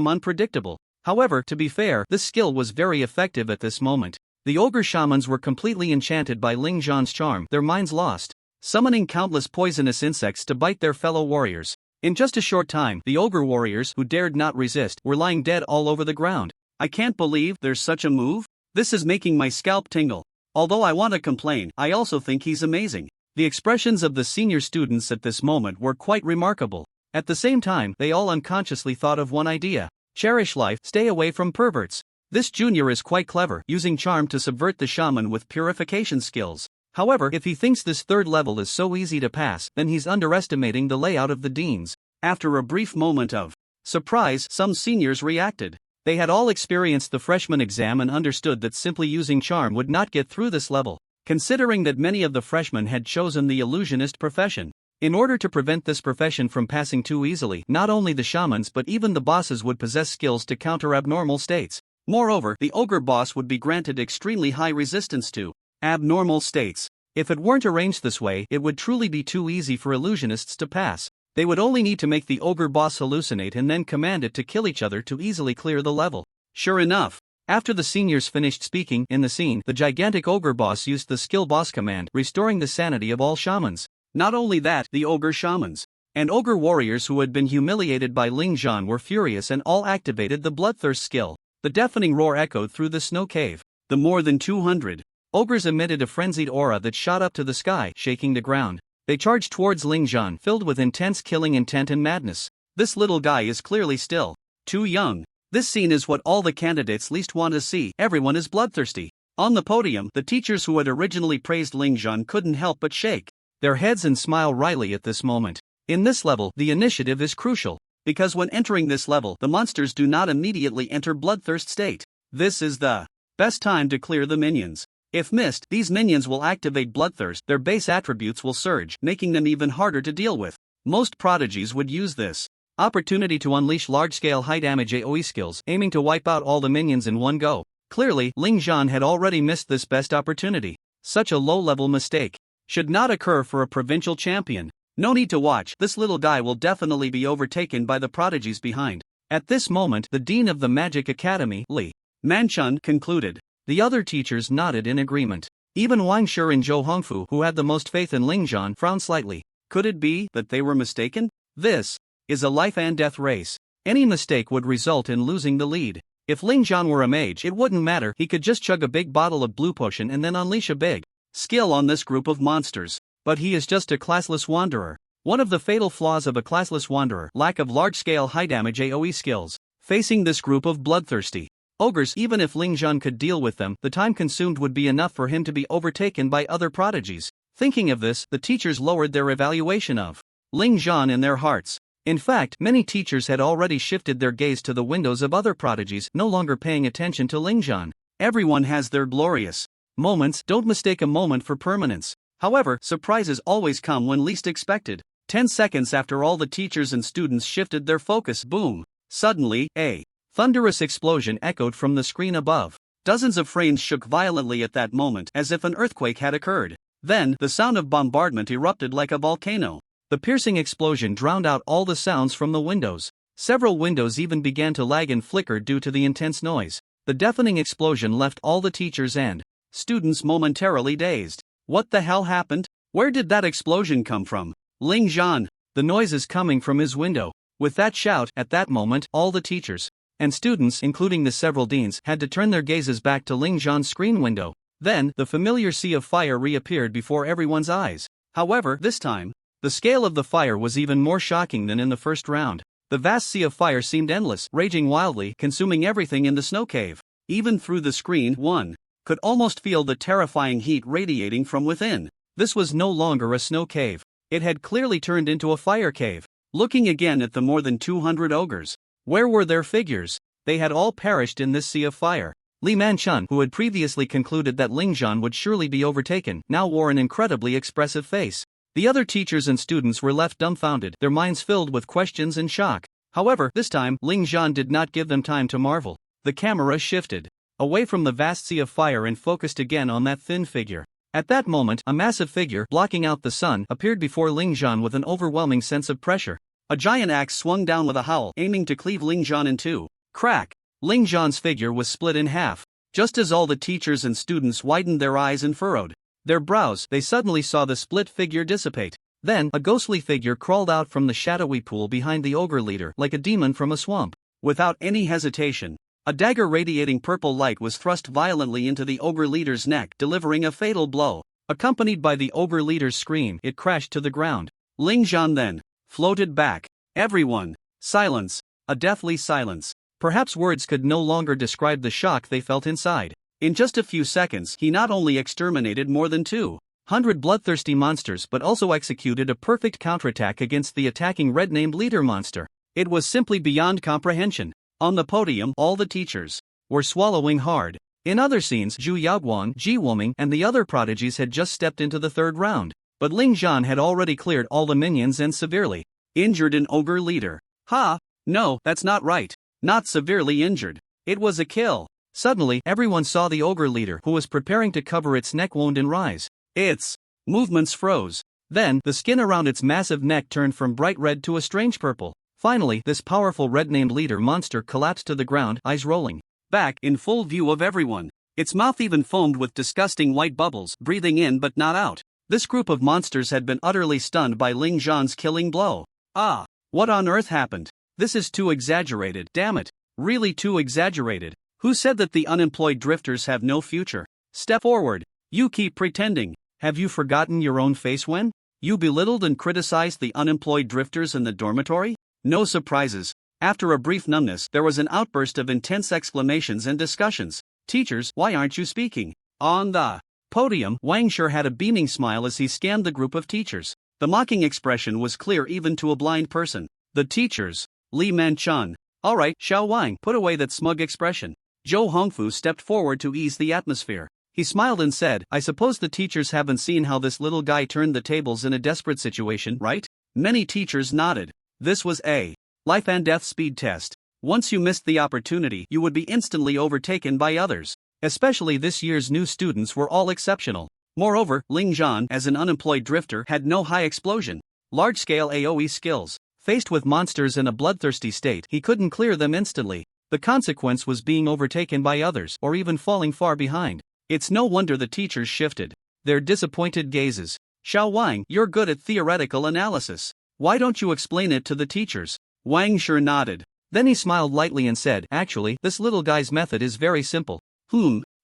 unpredictable. However, to be fair, this skill was very effective at this moment. The ogre shamans were completely enchanted by Ling Zhan's charm, their minds lost, summoning countless poisonous insects to bite their fellow warriors. In just a short time, the ogre warriors who dared not resist were lying dead all over the ground. I can't believe there's such a move. This is making my scalp tingle. Although I want to complain, I also think he's amazing. The expressions of the senior students at this moment were quite remarkable. At the same time, they all unconsciously thought of one idea. Cherish life, stay away from perverts. This junior is quite clever, using charm to subvert the shaman with purification skills. However, if he thinks this third level is so easy to pass, then he's underestimating the layout of the deans. After a brief moment of surprise, some seniors reacted. They had all experienced the freshman exam and understood that simply using charm would not get through this level, considering that many of the freshmen had chosen the illusionist profession. In order to prevent this profession from passing too easily, not only the shamans but even the bosses would possess skills to counter abnormal states. Moreover, the ogre boss would be granted extremely high resistance to abnormal states. If it weren't arranged this way, it would truly be too easy for illusionists to pass. They would only need to make the ogre boss hallucinate and then command it to kill each other to easily clear the level. Sure enough, after the seniors finished speaking in the scene, the gigantic ogre boss used the skill boss command, restoring the sanity of all shamans. Not only that, the ogre shamans and ogre warriors who had been humiliated by Ling Zhan were furious and all activated the bloodthirst skill. The deafening roar echoed through the snow cave. The more than 200 ogres emitted a frenzied aura that shot up to the sky, shaking the ground. They charged towards Ling Zhan, filled with intense killing intent and madness. This little guy is clearly still too young. This scene is what all the candidates least want to see. Everyone is bloodthirsty. On the podium, the teachers who had originally praised Ling Zhan couldn't help but shake their heads and smile wryly at this moment. In this level, the initiative is crucial, because when entering this level, the monsters do not immediately enter bloodthirst state. This is the best time to clear the minions. If missed, these minions will activate bloodthirst, their base attributes will surge, making them even harder to deal with. Most prodigies would use this opportunity to unleash large-scale high-damage AoE skills, aiming to wipe out all the minions in one go. Clearly, Ling Zhan had already missed this best opportunity. Such a low-level mistake should not occur for a provincial champion. No need to watch, this little guy will definitely be overtaken by the prodigies behind. At this moment, the dean of the Magic Academy, Li Manchun, concluded. The other teachers nodded in agreement. Even Wang Shi and Zhou Hongfu, who had the most faith in Ling Zhan, frowned slightly. Could it be that they were mistaken? This is a life and death race. Any mistake would result in losing the lead. If Ling Zhan were a mage, it wouldn't matter, he could just chug a big bottle of blue potion and then unleash a big skill on this group of monsters. But he is just a classless wanderer. One of the fatal flaws of a classless wanderer, lack of large-scale high-damage AoE skills. Facing this group of bloodthirsty ogres, even if Ling Zhan could deal with them, the time consumed would be enough for him to be overtaken by other prodigies. Thinking of this, the teachers lowered their evaluation of Ling Zhan in their hearts. In fact, many teachers had already shifted their gaze to the windows of other prodigies, no longer paying attention to Ling Zhan. Everyone has their glorious moments, don't mistake a moment for permanence. However, surprises always come when least expected. 10 seconds after all the teachers and students shifted their focus, boom! Suddenly, a thunderous explosion echoed from the screen above. Dozens of frames shook violently at that moment, as if an earthquake had occurred. Then, the sound of bombardment erupted like a volcano. The piercing explosion drowned out all the sounds from the windows. Several windows even began to lag and flicker due to the intense noise. The deafening explosion left all the teachers and students momentarily dazed. What the hell happened? Where did that explosion come from? Ling Zhan! The noise is coming from his window. With that shout, at that moment, all the teachers and students, including the several deans, had to turn their gazes back to Ling Zhan's screen window. Then, the familiar sea of fire reappeared before everyone's eyes. However, this time, The scale of the fire was even more shocking than in the first round. The vast sea of fire seemed endless, raging wildly, consuming everything in the snow cave. Even through the screen, one could almost feel the terrifying heat radiating from within. This was no longer a snow cave. It had clearly turned into a fire cave. Looking again at the more than 200 ogres, where were their figures? They had all perished in this sea of fire. Li Manchun, who had previously concluded that Ling Zhan would surely be overtaken, now wore an incredibly expressive face. The other teachers and students were left dumbfounded, their minds filled with questions and shock. However, this time, Ling Zhan did not give them time to marvel. The camera shifted away from the vast sea of fire and focused again on that thin figure. At that moment, a massive figure, blocking out the sun, appeared before Ling Zhan with an overwhelming sense of pressure. A giant axe swung down with a howl, aiming to cleave Ling Zhan in two. Crack! Ling Zhan's figure was split in half. Just as all the teachers and students widened their eyes and furrowed their brows, they suddenly saw the split figure dissipate. Then, a ghostly figure crawled out from the shadowy pool behind the ogre leader, like a demon from a swamp. Without any hesitation, a dagger radiating purple light was thrust violently into the ogre leader's neck, delivering a fatal blow. Accompanied by the ogre leader's scream, it crashed to the ground. Ling Zhan then floated back. Everyone, silence, a deathly silence. Perhaps words could no longer describe the shock they felt inside. In just a few seconds, he not only exterminated more than 200 bloodthirsty monsters but also executed a perfect counterattack against the attacking red-named leader monster. It was simply beyond comprehension. On the podium, all the teachers were swallowing hard. In other scenes, Zhu Yaoguang, Ji Woming, and the other prodigies had just stepped into the third round. But Ling Zhan had already cleared all the minions and severely injured an ogre leader. Ha! No, that's not right. Not severely injured. It was a kill. Suddenly, everyone saw the ogre leader, who was preparing to cover its neck wound and rise. Its movements froze. Then, the skin around its massive neck turned from bright red to a strange purple. Finally, this powerful red-named leader monster collapsed to the ground, eyes rolling back in full view of everyone. Its mouth even foamed with disgusting white bubbles, breathing in but not out. This group of monsters had been utterly stunned by Ling Zhan's killing blow. Ah! What on earth happened? This is too exaggerated, damn it. Really too exaggerated. Who said that the unemployed drifters have no future? Step forward. You keep pretending. Have you forgotten your own face when you belittled and criticized the unemployed drifters in the dormitory? No surprises. After a brief numbness, there was an outburst of intense exclamations and discussions. Teachers, why aren't you speaking? On the podium, Wang Shi had a beaming smile as he scanned the group of teachers. The mocking expression was clear even to a blind person. The teachers. Li Manchun. All right, Xiao Wang, put away that smug expression. Zhou Hongfu stepped forward to ease the atmosphere. He smiled and said, I suppose the teachers haven't seen how this little guy turned the tables in a desperate situation, right? Many teachers nodded. This was a life and death speed test. Once you missed the opportunity, you would be instantly overtaken by others. Especially this year's new students were all exceptional. Moreover, Ling Zhan, as an unemployed drifter, had no high explosion, large-scale AoE skills. Faced with monsters in a bloodthirsty state, he couldn't clear them instantly. The consequence was being overtaken by others, or even falling far behind. It's no wonder the teachers shifted their disappointed gazes. Xiao Wang, you're good at theoretical analysis. Why don't you explain it to the teachers? Wang Shi nodded. Then he smiled lightly and said, actually, this little guy's method is very simple.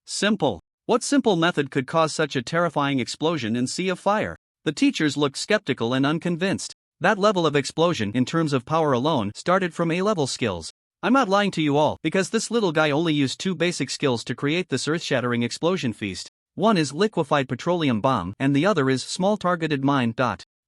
Simple. What simple method could cause such a terrifying explosion in sea of fire? The teachers looked skeptical and unconvinced. That level of explosion, in terms of power alone, started from A-level skills. I'm not lying to you all, because this little guy only used 2 basic skills to create this earth-shattering explosion feast. One is liquefied petroleum bomb, and the other is small targeted mine.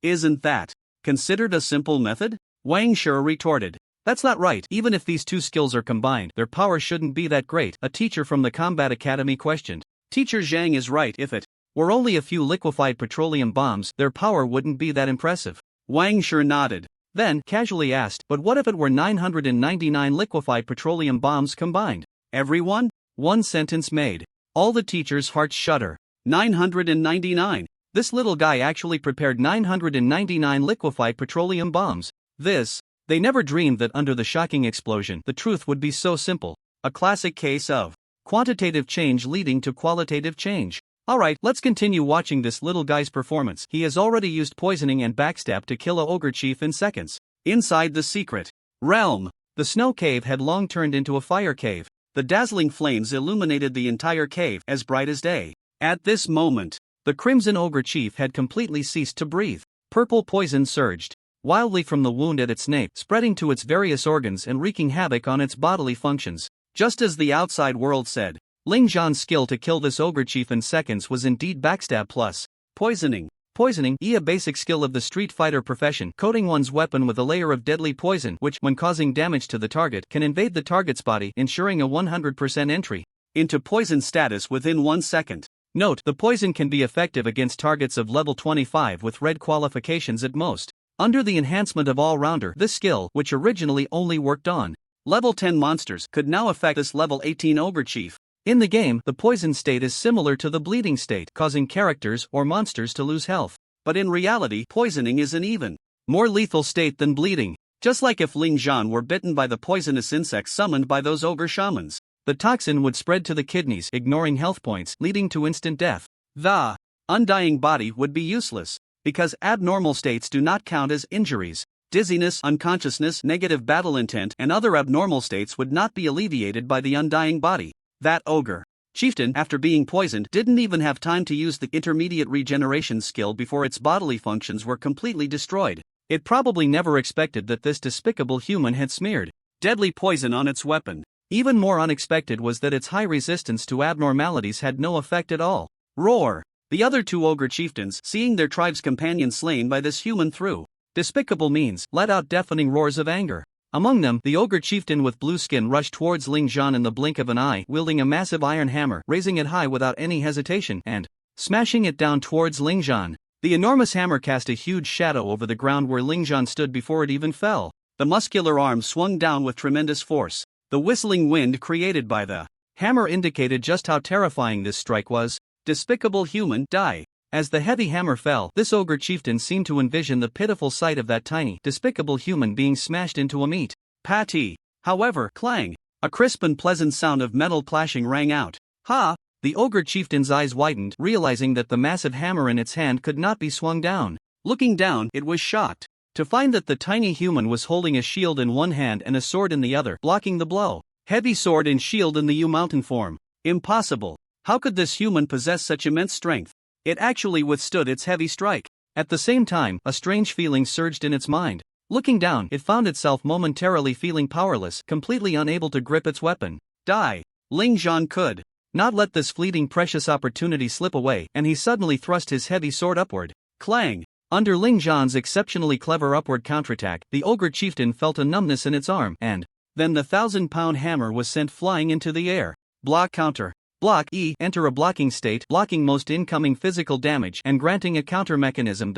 Isn't that considered a simple method? Wang Shi retorted. That's not right. Even if these 2 skills are combined, their power shouldn't be that great, a teacher from the Combat Academy questioned. Teacher Zhang is right. If it were only a few liquefied petroleum bombs, their power wouldn't be that impressive. Wang Shi nodded. Then, casually asked, but what if it were 999 liquefied petroleum bombs combined? Everyone? One sentence made all the teachers' hearts shudder. 999. This little guy actually prepared 999 liquefied petroleum bombs. They never dreamed that under the shocking explosion, the truth would be so simple. A classic case of quantitative change leading to qualitative change. Alright, let's continue watching this little guy's performance. He has already used poisoning and backstab to kill a ogre chief in seconds. Inside the secret realm, the snow cave had long turned into a fire cave. The dazzling flames illuminated the entire cave, as bright as day. At this moment, the crimson ogre chief had completely ceased to breathe. Purple poison surged wildly from the wound at its nape, spreading to its various organs and wreaking havoc on its bodily functions. Just as the outside world said, Ling Zhan's skill to kill this ogre chief in seconds was indeed backstab plus poisoning. Poisoning, a basic skill of the street fighter profession, coating one's weapon with a layer of deadly poison which, when causing damage to the target, can invade the target's body, ensuring a 100% entry into poison status within 1 second. Note, the poison can be effective against targets of level 25 with red qualifications at most. Under the enhancement of All-Rounder, this skill, which originally only worked on level 10 monsters, could now affect this level 18 ogre chief. In the game, the poison state is similar to the bleeding state, causing characters or monsters to lose health. But in reality, poisoning is an even more lethal state than bleeding. Just like if Ling Zhan were bitten by the poisonous insects summoned by those ogre shamans, the toxin would spread to the kidneys, ignoring health points, leading to instant death. The undying body would be useless, because abnormal states do not count as injuries. Dizziness, unconsciousness, negative battle intent, and other abnormal states would not be alleviated by the undying body. That ogre chieftain, after being poisoned, didn't even have time to use the intermediate regeneration skill before its bodily functions were completely destroyed. It probably never expected that this despicable human had smeared deadly poison on its weapon. Even more unexpected was that its high resistance to abnormalities had no effect at all. Roar! The other two ogre chieftains, seeing their tribe's companion slain by this human through despicable means, let out deafening roars of anger. Among them, the ogre chieftain with blue skin rushed towards Ling Zhan in the blink of an eye, wielding a massive iron hammer, raising it high without any hesitation, and smashing it down towards Ling Zhan. The enormous hammer cast a huge shadow over the ground where Ling Zhan stood before it even fell. The muscular arm swung down with tremendous force. The whistling wind created by the hammer indicated just how terrifying this strike was. Despicable human, die. As the heavy hammer fell, this ogre chieftain seemed to envision the pitiful sight of that tiny, despicable human being smashed into a meat patty. However, clang! A crisp and pleasant sound of metal clashing rang out. Ha! The ogre chieftain's eyes widened, realizing that the massive hammer in its hand could not be swung down. Looking down, it was shocked to find that the tiny human was holding a shield in one hand and a sword in the other, blocking the blow. Heavy sword and shield in the U-mountain form. Impossible. How could this human possess such immense strength? It actually withstood its heavy strike. At the same time, a strange feeling surged in its mind. Looking down, it found itself momentarily feeling powerless, completely unable to grip its weapon. Die! Ling Zhan could not let this fleeting precious opportunity slip away, and he suddenly thrust his heavy sword upward. Clang! Under Ling Zhan's exceptionally clever upward counterattack, the ogre chieftain felt a numbness in its arm, and then the 1,000-pound hammer was sent flying into the air. Block counter. Block E, enter a blocking state, blocking most incoming physical damage and granting a counter mechanism.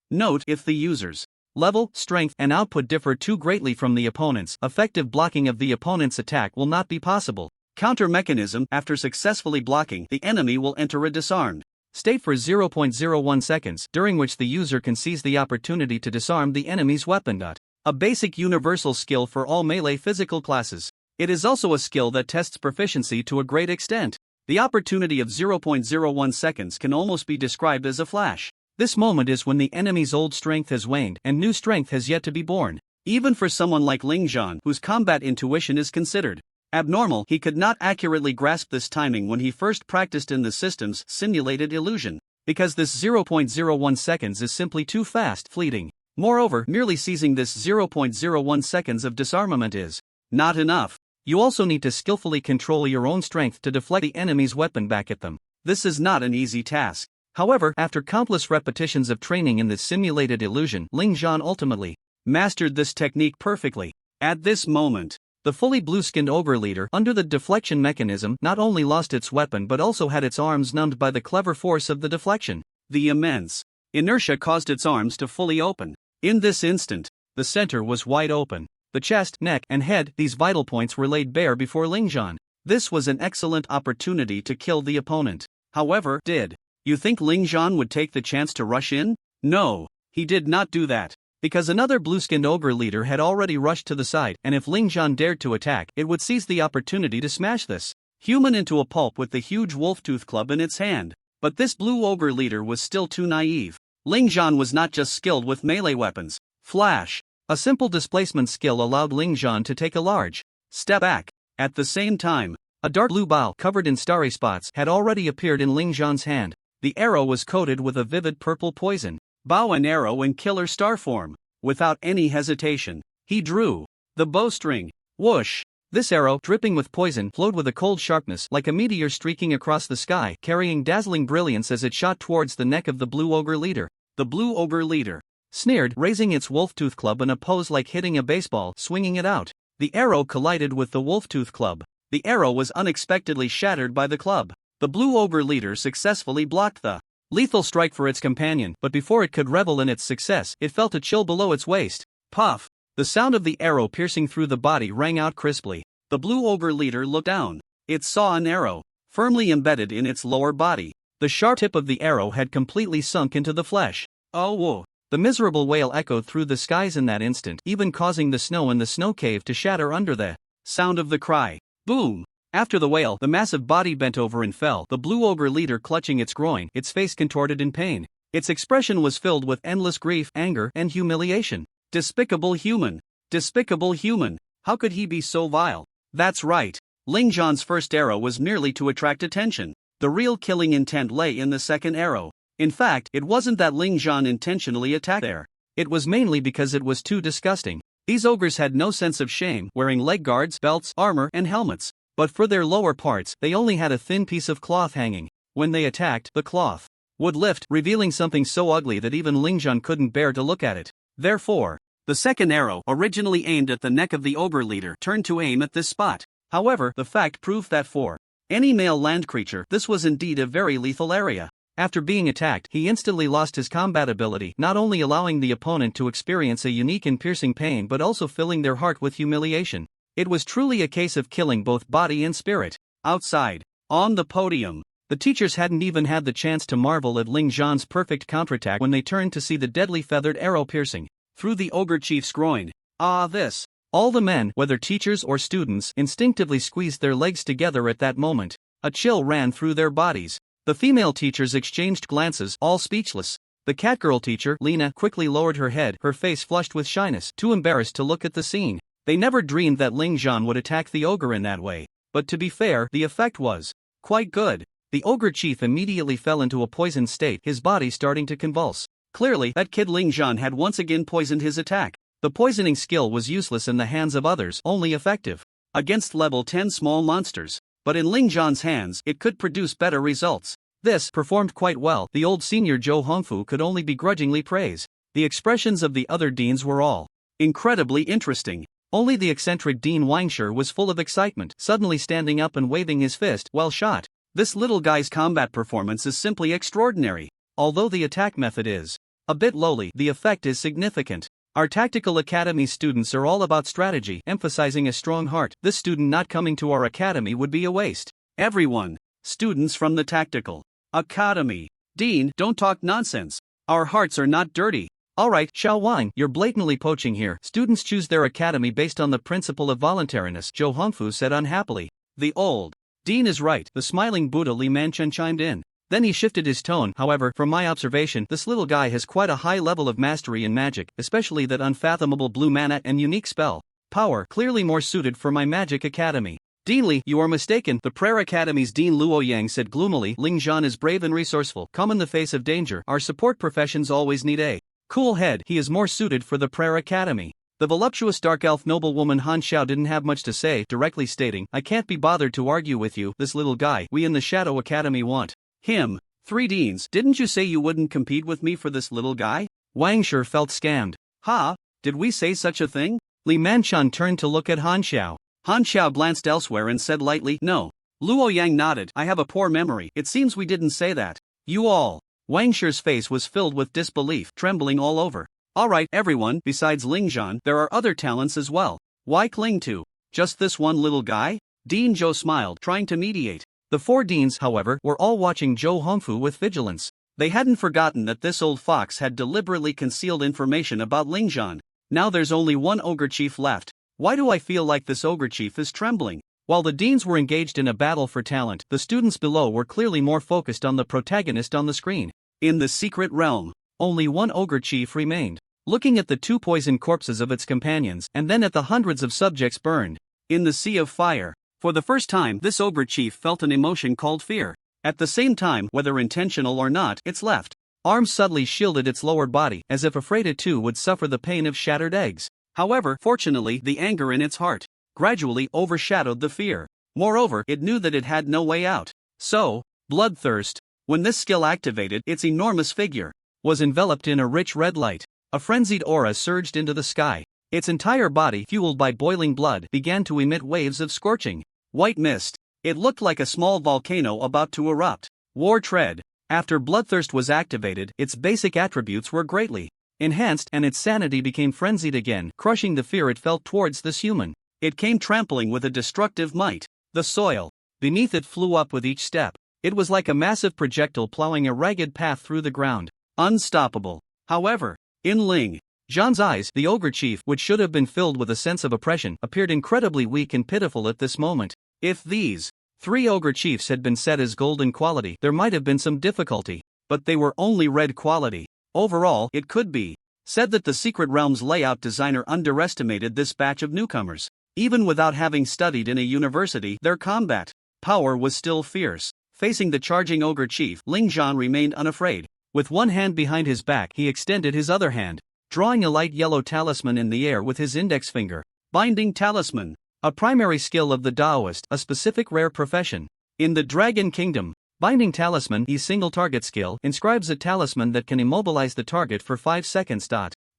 Note, if the user's level, strength, and output differ too greatly from the opponent's, effective blocking of the opponent's attack will not be possible. Counter mechanism, after successfully blocking, the enemy will enter a disarmed state for 0.01 seconds, during which the user can seize the opportunity to disarm the enemy's weapon. A basic universal skill for all melee physical classes. It is also a skill that tests proficiency to a great extent. The opportunity of 0.01 seconds can almost be described as a flash. This moment is when the enemy's old strength has waned and new strength has yet to be born. Even for someone like Ling Zhan, whose combat intuition is considered abnormal, he could not accurately grasp this timing when he first practiced in the system's simulated illusion, because this 0.01 seconds is simply too fast, fleeting. Moreover, merely seizing this 0.01 seconds of disarmament is not enough. You also need to skillfully control your own strength to deflect the enemy's weapon back at them. This is not an easy task. However, after countless repetitions of training in this simulated illusion, Ling Zhan ultimately mastered this technique perfectly. At this moment, the fully blue-skinned ogre leader, under the deflection mechanism, not only lost its weapon but also had its arms numbed by the clever force of the deflection. The immense inertia caused its arms to fully open. In this instant, the center was wide open. The chest, neck, and head, these vital points were laid bare before Ling Zhan. This was an excellent opportunity to kill the opponent. However, did you think Ling Zhan would take the chance to rush in? No, he did not do that. Because another blue-skinned ogre leader had already rushed to the side, and if Ling Zhan dared to attack, it would seize the opportunity to smash this human into a pulp with the huge wolf-tooth club in its hand. But this blue ogre leader was still too naive. Ling Zhan was not just skilled with melee weapons. Flash! A simple displacement skill allowed Ling Zhan to take a large step back. At the same time, a dark blue ball covered in starry spots had already appeared in Ling Zhan's hand. The arrow was coated with a vivid purple poison. bow and arrow in killer star form. Without any hesitation, he drew the bowstring. Whoosh! This arrow, dripping with poison, flowed with a cold sharpness like a meteor streaking across the sky, carrying dazzling brilliance as it shot towards the neck of the blue ogre leader. The blue ogre leader sneered, raising its wolf-tooth club in a pose like hitting a baseball, swinging it out. The arrow collided with the wolf-tooth club. The arrow was unexpectedly shattered by the club. The blue ogre leader successfully blocked the lethal strike for its companion, but before it could revel in its success, it felt a chill below its waist. Puff! The sound of the arrow piercing through the body rang out crisply. The blue ogre leader looked down. It saw an arrow, firmly embedded in its lower body. The sharp tip of the arrow had completely sunk into the flesh. Oh whoa! The miserable wail echoed through the skies in that instant, even causing the snow in the snow cave to shatter under the sound of the cry. Boom! After the wail, the massive body bent over and fell, the blue ogre leader clutching its groin, its face contorted in pain. Its expression was filled with endless grief, anger, and humiliation. Despicable human! Despicable human! How could he be so vile? That's right. Ling Zhan's first arrow was merely to attract attention. The real killing intent lay in the second arrow. In fact, it wasn't that Ling Zhan intentionally attacked there. It was mainly because it was too disgusting. These ogres had no sense of shame, wearing leg guards, belts, armor, and helmets. But for their lower parts, they only had a thin piece of cloth hanging. When they attacked, the cloth would lift, revealing something so ugly that even Ling Zhan couldn't bear to look at it. Therefore, the second arrow, originally aimed at the neck of the ogre leader, turned to aim at this spot. However, the fact proved that for any male land creature, this was indeed a very lethal area. After being attacked, he instantly lost his combat ability, not only allowing the opponent to experience a unique and piercing pain but also filling their heart with humiliation. It was truly a case of killing both body and spirit. Outside, on the podium, the teachers hadn't even had the chance to marvel at Ling Zhan's perfect counterattack when they turned to see the deadly feathered arrow piercing through the ogre chief's groin. Ah, this! All the men, whether teachers or students, instinctively squeezed their legs together at that moment. A chill ran through their bodies. The female teachers exchanged glances, all speechless. The catgirl teacher, Lena, quickly lowered her head, her face flushed with shyness, too embarrassed to look at the scene. They never dreamed that Ling Zhan would attack the ogre in that way. But to be fair, the effect was quite good. The ogre chief immediately fell into a poisoned state, his body starting to convulse. Clearly, that kid Ling Zhan had once again poisoned his attack. The poisoning skill was useless in the hands of others, only effective against level 10 small monsters. But in Ling Zhan's hands, it could produce better results. This performed quite well. The old senior Zhou Hongfu could only begrudgingly praise. The expressions of the other deans were all incredibly interesting. Only the eccentric Dean Wangshi was full of excitement, suddenly standing up and waving his fist, well shot. This little guy's combat performance is simply extraordinary. Although the attack method is a bit lowly, the effect is significant. Our Tactical Academy students are all about strategy, emphasizing a strong heart. This student not coming to our academy would be a waste. Everyone, students from the Tactical Academy. Dean, don't talk nonsense. Our hearts are not dirty. Alright, Xiao Wang, you're blatantly poaching here. Students choose their academy based on the principle of voluntariness, Zhou Hongfu said unhappily. The old Dean is right, the smiling Buddha Li Manchen chimed in. Then he shifted his tone. However, from my observation, this little guy has quite a high level of mastery in magic, especially that unfathomable blue mana and unique spell power, clearly more suited for my magic academy. Dean Li, you are mistaken, the Prayer Academy's Dean Luo Yang said gloomily. Ling Zhan is brave and resourceful, calm in the face of danger. Our support professions always need a cool head. He is more suited for the Prayer Academy. The voluptuous dark elf noblewoman Han Xiao didn't have much to say, directly stating, I can't be bothered to argue with you, this little guy. We in the Shadow Academy want him. 3 deans, didn't you say you wouldn't compete with me for this little guy? Wangshi felt scammed. Ha, did we say such a thing? Li Manchen turned to look at Han Xiao. Han Xiao glanced elsewhere and said lightly, no. Luo Yang nodded, I have a poor memory, it seems we didn't say that. You all. Wangshi's face was filled with disbelief, trembling all over. Alright everyone, besides Ling Zhan, there are other talents as well. Why cling to just this one little guy? Dean Zhou smiled, trying to mediate. The 4 deans, however, were all watching Zhou Hongfu with vigilance. They hadn't forgotten that this old fox had deliberately concealed information about Ling Zhan. Now there's only one ogre chief left. Why do I feel like this ogre chief is trembling? While the deans were engaged in a battle for talent, the students below were clearly more focused on the protagonist on the screen. In the secret realm, only one ogre chief remained, looking at the 2 poisoned corpses of its companions and then at the hundreds of subjects burned in the sea of fire. For the first time, this ogre chief felt an emotion called fear. At the same time, whether intentional or not, it's left Arms subtly shielded its lower body, as if afraid it too would suffer the pain of shattered eggs. However, fortunately, the anger in its heart gradually overshadowed the fear. Moreover, it knew that it had no way out. So, bloodthirst, when this skill activated, its enormous figure was enveloped in a rich red light. A frenzied aura surged into the sky. Its entire body, fueled by boiling blood, began to emit waves of scorching white mist. It looked like a small volcano about to erupt. War Tread. After bloodthirst was activated, its basic attributes were greatly enhanced and its sanity became frenzied again, crushing the fear it felt towards this human. It came trampling with a destructive might. The soil beneath it flew up with each step. It was like a massive projectile plowing a ragged path through the ground. Unstoppable. However, in Ling Zhan's eyes, the ogre chief, which should have been filled with a sense of oppression, appeared incredibly weak and pitiful at this moment. If these 3 ogre chiefs had been set as golden quality, there might have been some difficulty, but they were only red quality. Overall, it could be said that the Secret Realm's layout designer underestimated this batch of newcomers. Even without having studied in a university, their combat power was still fierce. Facing the charging ogre chief, Ling Zhan remained unafraid. With one hand behind his back, he extended his other hand, drawing a light yellow talisman in the air with his index finger. Binding Talisman. A primary skill of the Taoist, a specific rare profession. In the Dragon Kingdom, Binding Talisman, a single target skill, inscribes a talisman that can immobilize the target for 5 seconds.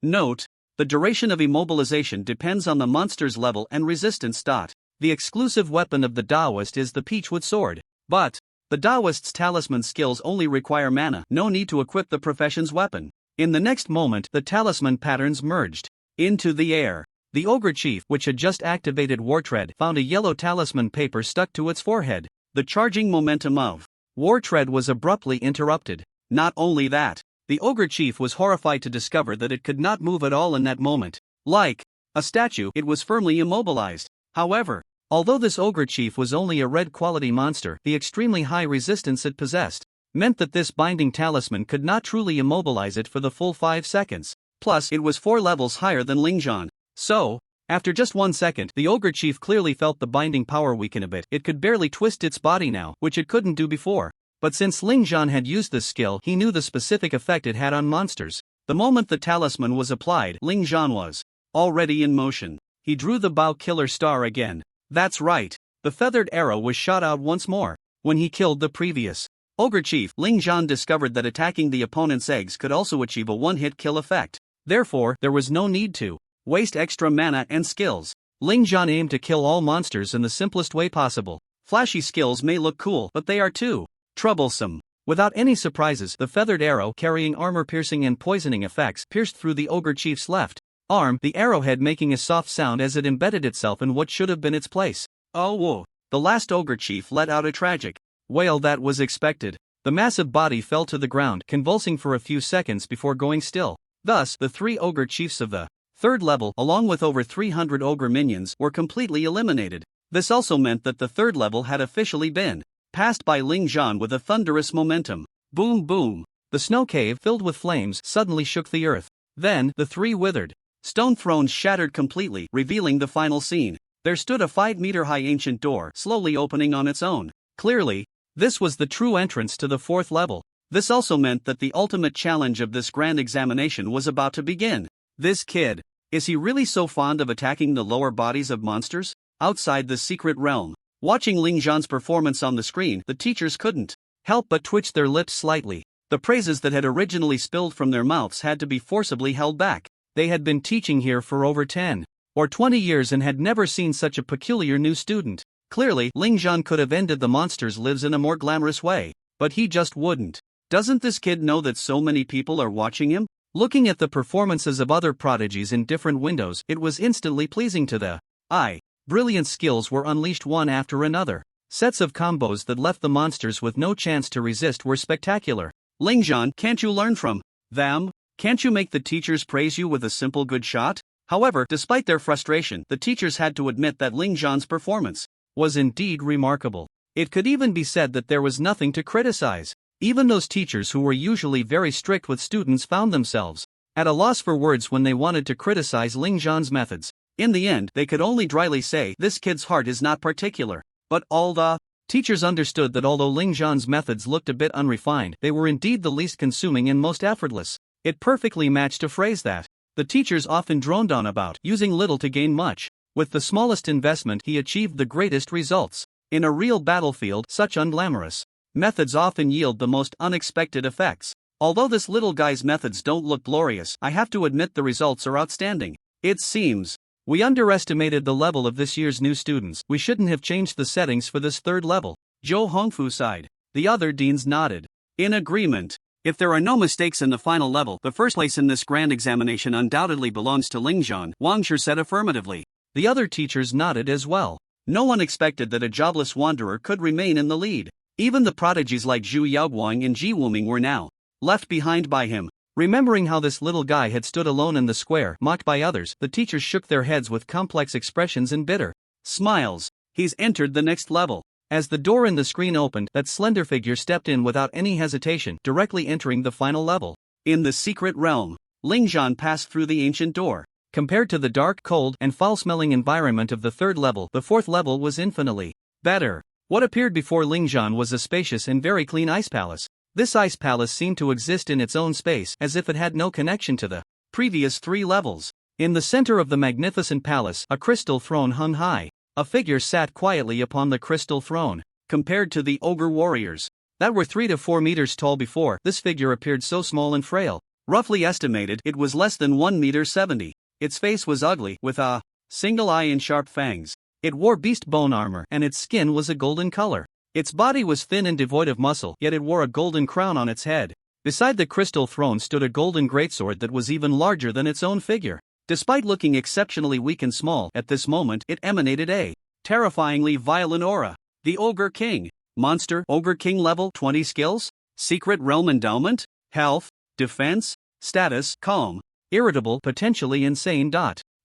Note: the duration of immobilization depends on the monster's level and resistance. The exclusive weapon of the Taoist is the Peachwood Sword. But the Taoist's talisman skills only require mana, no need to equip the profession's weapon. In the next moment, the talisman patterns merged into the air. The ogre chief, which had just activated War Tread, found a yellow talisman paper stuck to its forehead. The charging momentum of War Tread was abruptly interrupted. Not only that, the ogre chief was horrified to discover that it could not move at all in that moment. Like a statue, it was firmly immobilized. However, although this ogre chief was only a red quality monster, the extremely high resistance it possessed meant that this binding talisman could not truly immobilize it for the full 5 seconds. Plus, it was 4 levels higher than Ling Zhan. So, after just 1 second, the ogre chief clearly felt the binding power weaken a bit. It could barely twist its body now, which it couldn't do before. But since Ling Zhan had used this skill, he knew the specific effect it had on monsters. The moment the talisman was applied, Ling Zhan was already in motion. He drew the bow killer star again. That's right. The feathered arrow was shot out once more. When he killed the previous ogre chief, Ling Zhan discovered that attacking the opponent's eggs could also achieve a one-hit kill effect. Therefore, there was no need to waste extra mana and skills. Ling Zhan aimed to kill all monsters in the simplest way possible. Flashy skills may look cool, but they are too troublesome. Without any surprises, the feathered arrow, carrying armor-piercing and poisoning effects, pierced through the ogre chief's left arm, the arrowhead making a soft sound as it embedded itself in what should have been its place. Oh whoa. The last ogre chief let out a tragic wail that was expected. The massive body fell to the ground, convulsing for a few seconds before going still. Thus, the 3 ogre chiefs of the 3rd level, along with over 300 ogre minions, were completely eliminated. This also meant that the 3rd level had officially been passed by Ling Zhan with a thunderous momentum. Boom boom. The snow cave, filled with flames, suddenly shook the earth. Then, the 3 withered stone thrones shattered completely, revealing the final scene. There stood a 5-meter-high ancient door, slowly opening on its own. Clearly, this was the true entrance to the 4th level. This also meant that the ultimate challenge of this grand examination was about to begin. This kid, is he really so fond of attacking the lower bodies of monsters? Outside the secret realm, watching Ling Zhan's performance on the screen, the teachers couldn't help but twitch their lips slightly. The praises that had originally spilled from their mouths had to be forcibly held back. They had been teaching here for over 10 or 20 years and had never seen such a peculiar new student. Clearly, Ling Zhan could have ended the monster's lives in a more glamorous way, but he just wouldn't. Doesn't this kid know that so many people are watching him? Looking at the performances of other prodigies in different windows, it was instantly pleasing to the eye. Brilliant skills were unleashed one after another. Sets of combos that left the monsters with no chance to resist were spectacular. Ling Zhan, can't you learn from them? Can't you make the teachers praise you with a simple good shot? However, despite their frustration, the teachers had to admit that Ling Zhan's performance was indeed remarkable. It could even be said that there was nothing to criticize. Even those teachers who were usually very strict with students found themselves at a loss for words when they wanted to criticize Ling Zhan's methods. In the end, they could only dryly say, "This kid's heart is not particular." But all the Teachers understood that although Ling Zhan's methods looked a bit unrefined, they were indeed the least consuming and most effortless. It perfectly matched a phrase that the teachers often droned on about: using little to gain much. With the smallest investment, he achieved the greatest results. In a real battlefield, such unglamorous methods often yield the most unexpected effects. Although this little guy's methods don't look glorious, I have to admit the results are outstanding. It seems we underestimated the level of this year's new students. We shouldn't have changed the settings for this third level. Zhou Hongfu sighed. The other deans nodded. In agreement. If there are no mistakes in the final level, the first place in this grand examination undoubtedly belongs to Ling Zhan, Wang Shi said affirmatively. The other teachers nodded as well. No one expected that a jobless wanderer could remain in the lead. Even the prodigies like Zhu Yaoguang and Ji Wuming were now left behind by him. Remembering how this little guy had stood alone in the square, mocked by others, the teachers shook their heads with complex expressions and bitter smiles. He's entered the next level. As the door in the screen opened, that slender figure stepped in without any hesitation, directly entering the final level. In the secret realm, Ling Zhan passed through the ancient door. Compared to the dark, cold, and foul-smelling environment of the third level, the fourth level was infinitely better. What appeared before Ling Zhan was a spacious and very clean ice palace. This ice palace seemed to exist in its own space, as if it had no connection to the previous three levels. In the center of the magnificent palace, a crystal throne hung high. A figure sat quietly upon the crystal throne. Compared to the ogre warriors that were 3 to 4 meters tall before, this figure appeared so small and frail. Roughly estimated, it was less than 1.70 meters. Its face was ugly, with a single eye and sharp fangs. It wore beast bone armor, and its skin was a golden color. Its body was thin and devoid of muscle, yet it wore a golden crown on its head. Beside the crystal throne stood a golden greatsword that was even larger than its own figure. Despite looking exceptionally weak and small, at this moment it emanated a terrifyingly violent aura. The Ogre King. Monster, Ogre King level 20 skills? Secret Realm Endowment? Health, Defense, Status, Calm, Irritable, Potentially Insane.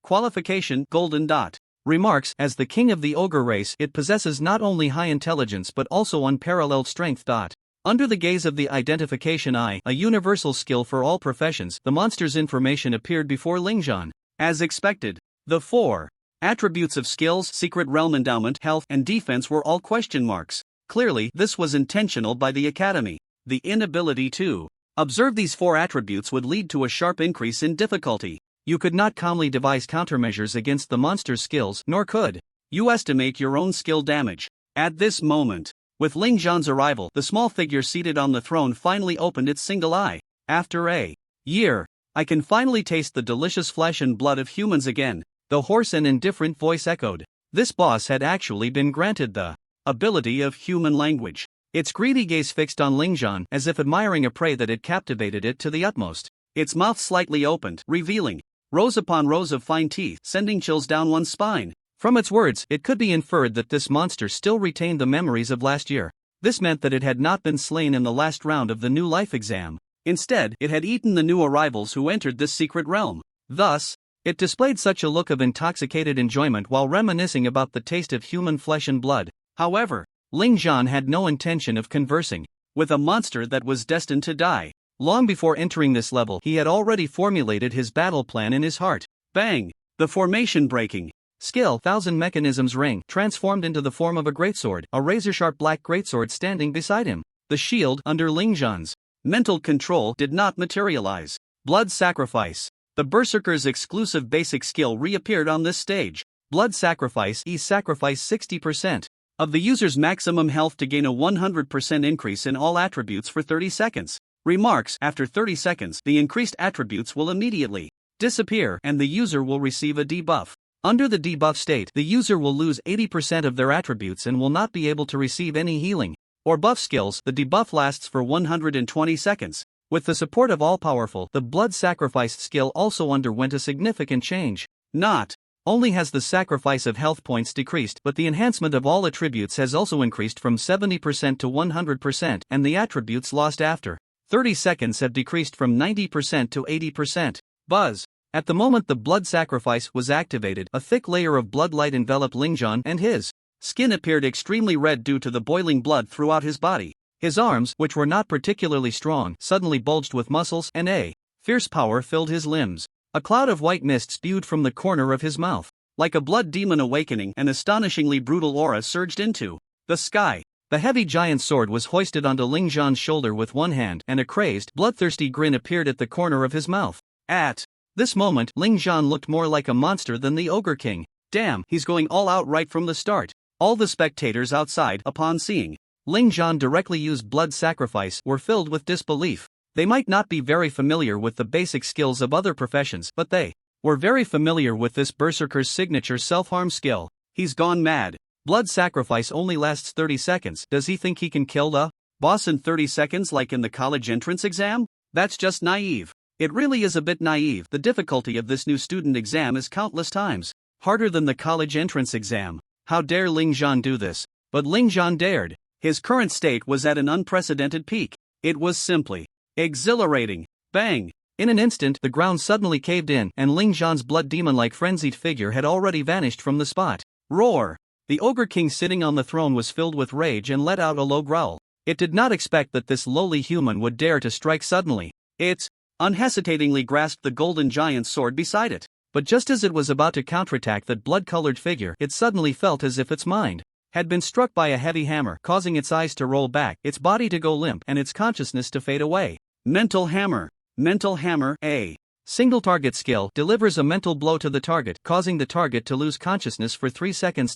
Qualification, Golden. Remarks: as the king of the ogre race, it possesses not only high intelligence but also unparalleled strength. Under the gaze of the identification eye, a universal skill for all professions, the monster's information appeared before Ling Zhan. As expected, the 4 attributes of skills, secret realm endowment, health, and defense were all question marks. Clearly, this was intentional by the academy. The inability to observe these 4 attributes would lead to a sharp increase in difficulty. You could not calmly devise countermeasures against the monster's skills, nor could you estimate your own skill damage. At this moment, with Ling Zhan's arrival, the small figure seated on the throne finally opened its single eye. After a year, I can finally taste the delicious flesh and blood of humans again, the hoarse and indifferent voice echoed. This boss had actually been granted the ability of human language. Its greedy gaze fixed on Ling Zhan, as if admiring a prey that had captivated it to the utmost. Its mouth slightly opened, revealing rows upon rows of fine teeth, sending chills down one's spine. From its words, it could be inferred that this monster still retained the memories of last year. This meant that it had not been slain in the last round of the new life exam. Instead, it had eaten the new arrivals who entered this secret realm. Thus, it displayed such a look of intoxicated enjoyment while reminiscing about the taste of human flesh and blood. However, Ling Zhan had no intention of conversing with a monster that was destined to die. Long before entering this level, he had already formulated his battle plan in his heart. Bang! The formation breaking. Skill 1000 Mechanisms Ring transformed into the form of a greatsword, a razor-sharp black greatsword standing beside him. The shield under Ling Zhan's mental control did not materialize. Blood Sacrifice. The Berserker's exclusive basic skill reappeared on this stage. Blood Sacrifice sacrifice 60% of the user's maximum health to gain a 100% increase in all attributes for 30 seconds. Remarks: after 30 seconds, the increased attributes will immediately disappear and the user will receive a debuff. Under the debuff state, the user will lose 80% of their attributes and will not be able to receive any healing or buff skills. The debuff lasts for 120 seconds. With the support of All-Powerful, the Blood Sacrifice skill also underwent a significant change. Not only has the sacrifice of health points decreased, but the enhancement of all attributes has also increased from 70% to 100%, and the attributes lost after 30 seconds have decreased from 90% to 80%. Buzz. At the moment the blood sacrifice was activated, a thick layer of bloodlight enveloped Ling Zhan, and his skin appeared extremely red due to the boiling blood throughout his body. His arms, which were not particularly strong, suddenly bulged with muscles, and a fierce power filled his limbs. A cloud of white mist spewed from the corner of his mouth. Like a blood demon awakening, an astonishingly brutal aura surged into the sky. The heavy giant sword was hoisted onto Ling Zhan's shoulder with one hand, and a crazed, bloodthirsty grin appeared at the corner of his mouth. At this moment, Ling Zhan looked more like a monster than the Ogre King. Damn, he's going all out right from the start. All the spectators outside, upon seeing Ling Zhan directly use blood sacrifice, were filled with disbelief. They might not be very familiar with the basic skills of other professions, but they were very familiar with this berserker's signature self-harm skill. He's gone mad. Blood sacrifice only lasts 30 seconds. Does he think he can kill the boss in 30 seconds like in the college entrance exam? That's just naive. It really is a bit naive. The difficulty of this new student exam is countless times harder than the college entrance exam. How dare Ling Zhan do this? But Ling Zhan dared. His current state was at an unprecedented peak. It was simply exhilarating. Bang! In an instant, the ground suddenly caved in, and Ling Zhan's blood demon-like frenzied figure had already vanished from the spot. Roar! The Ogre King sitting on the throne was filled with rage and let out a low growl. It did not expect that this lowly human would dare to strike suddenly. It unhesitatingly grasped the golden giant's sword beside it. But just as it was about to counterattack that blood-colored figure, it suddenly felt as if its mind had been struck by a heavy hammer, causing its eyes to roll back, its body to go limp, and its consciousness to fade away. Mental hammer. Mental hammer, a single target skill, delivers a mental blow to the target, causing the target to lose consciousness for 3 seconds.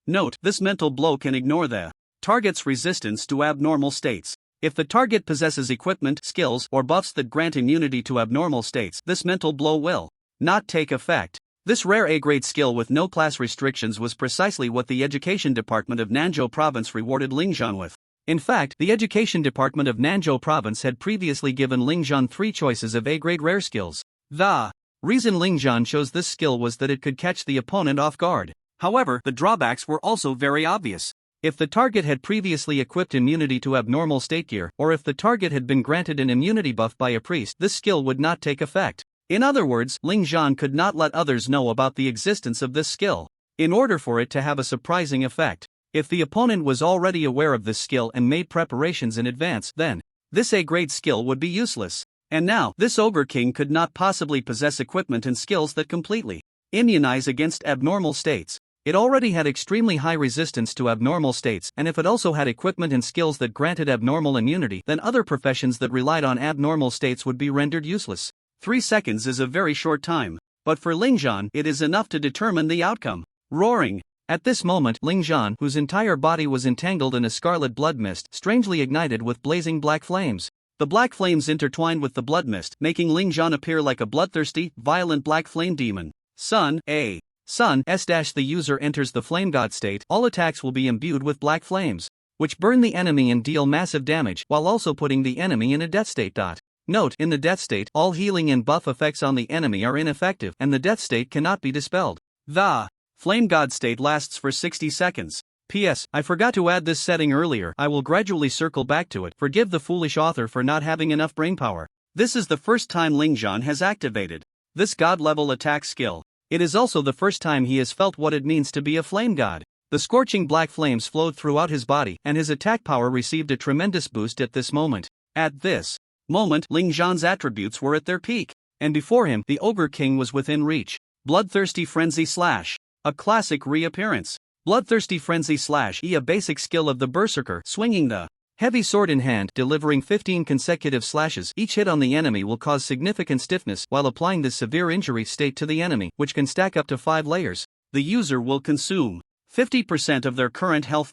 Note, this mental blow can ignore the target's resistance to abnormal states. If the target possesses equipment, skills, or buffs that grant immunity to abnormal states, this mental blow will not take effect. This rare A-grade skill with no class restrictions was precisely what the Education Department of Nanzhou Province rewarded Ling Zhan with. In fact, the Education Department of Nanzhou Province had previously given Ling Zhan 3 choices of A-grade rare skills. The reason Ling Zhan chose this skill was that it could catch the opponent off guard. However, the drawbacks were also very obvious. If the target had previously equipped immunity to abnormal state gear, or if the target had been granted an immunity buff by a priest, this skill would not take effect. In other words, Ling Zhan could not let others know about the existence of this skill, in order for it to have a surprising effect. If the opponent was already aware of this skill and made preparations in advance, then this A-grade skill would be useless. And now, this Ogre King could not possibly possess equipment and skills that completely immunize against abnormal states. It already had extremely high resistance to abnormal states, and if it also had equipment and skills that granted abnormal immunity, then other professions that relied on abnormal states would be rendered useless. 3 seconds is a very short time, but for Ling Zhan, it is enough to determine the outcome. Roaring. At this moment, Ling Zhan, whose entire body was entangled in a scarlet blood mist, strangely ignited with blazing black flames. The black flames intertwined with the blood mist, making Ling Zhan appear like a bloodthirsty, violent black flame demon. Sun, A. Sun S- the user enters the flame god state, all attacks will be imbued with black flames, which burn the enemy and deal massive damage, while also putting the enemy in a death state. Note, in the death state, all healing and buff effects on the enemy are ineffective, and the death state cannot be dispelled. The flame god state lasts for 60 seconds. P.S. I forgot to add this setting earlier. I will gradually circle back to it. Forgive the foolish author for not having enough brainpower. This is the first time Ling Zhan has activated this god-level attack skill. It is also the first time he has felt what it means to be a flame god. The scorching black flames flowed throughout his body, and his attack power received a tremendous boost at this moment. At this moment, Ling Zhan's attributes were at their peak, and before him, the Ogre King was within reach. Bloodthirsty Frenzy Slash. A classic reappearance. Bloodthirsty Frenzy Slash, a basic skill of the berserker, swinging the heavy sword in hand, delivering 15 consecutive slashes. Each hit on the enemy will cause significant stiffness, while applying this severe injury state to the enemy, which can stack up to 5 layers. The user will consume 50% of their current health.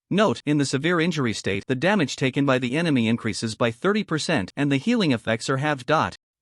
Note, in the severe injury state, the damage taken by the enemy increases by 30% and the healing effects are halved.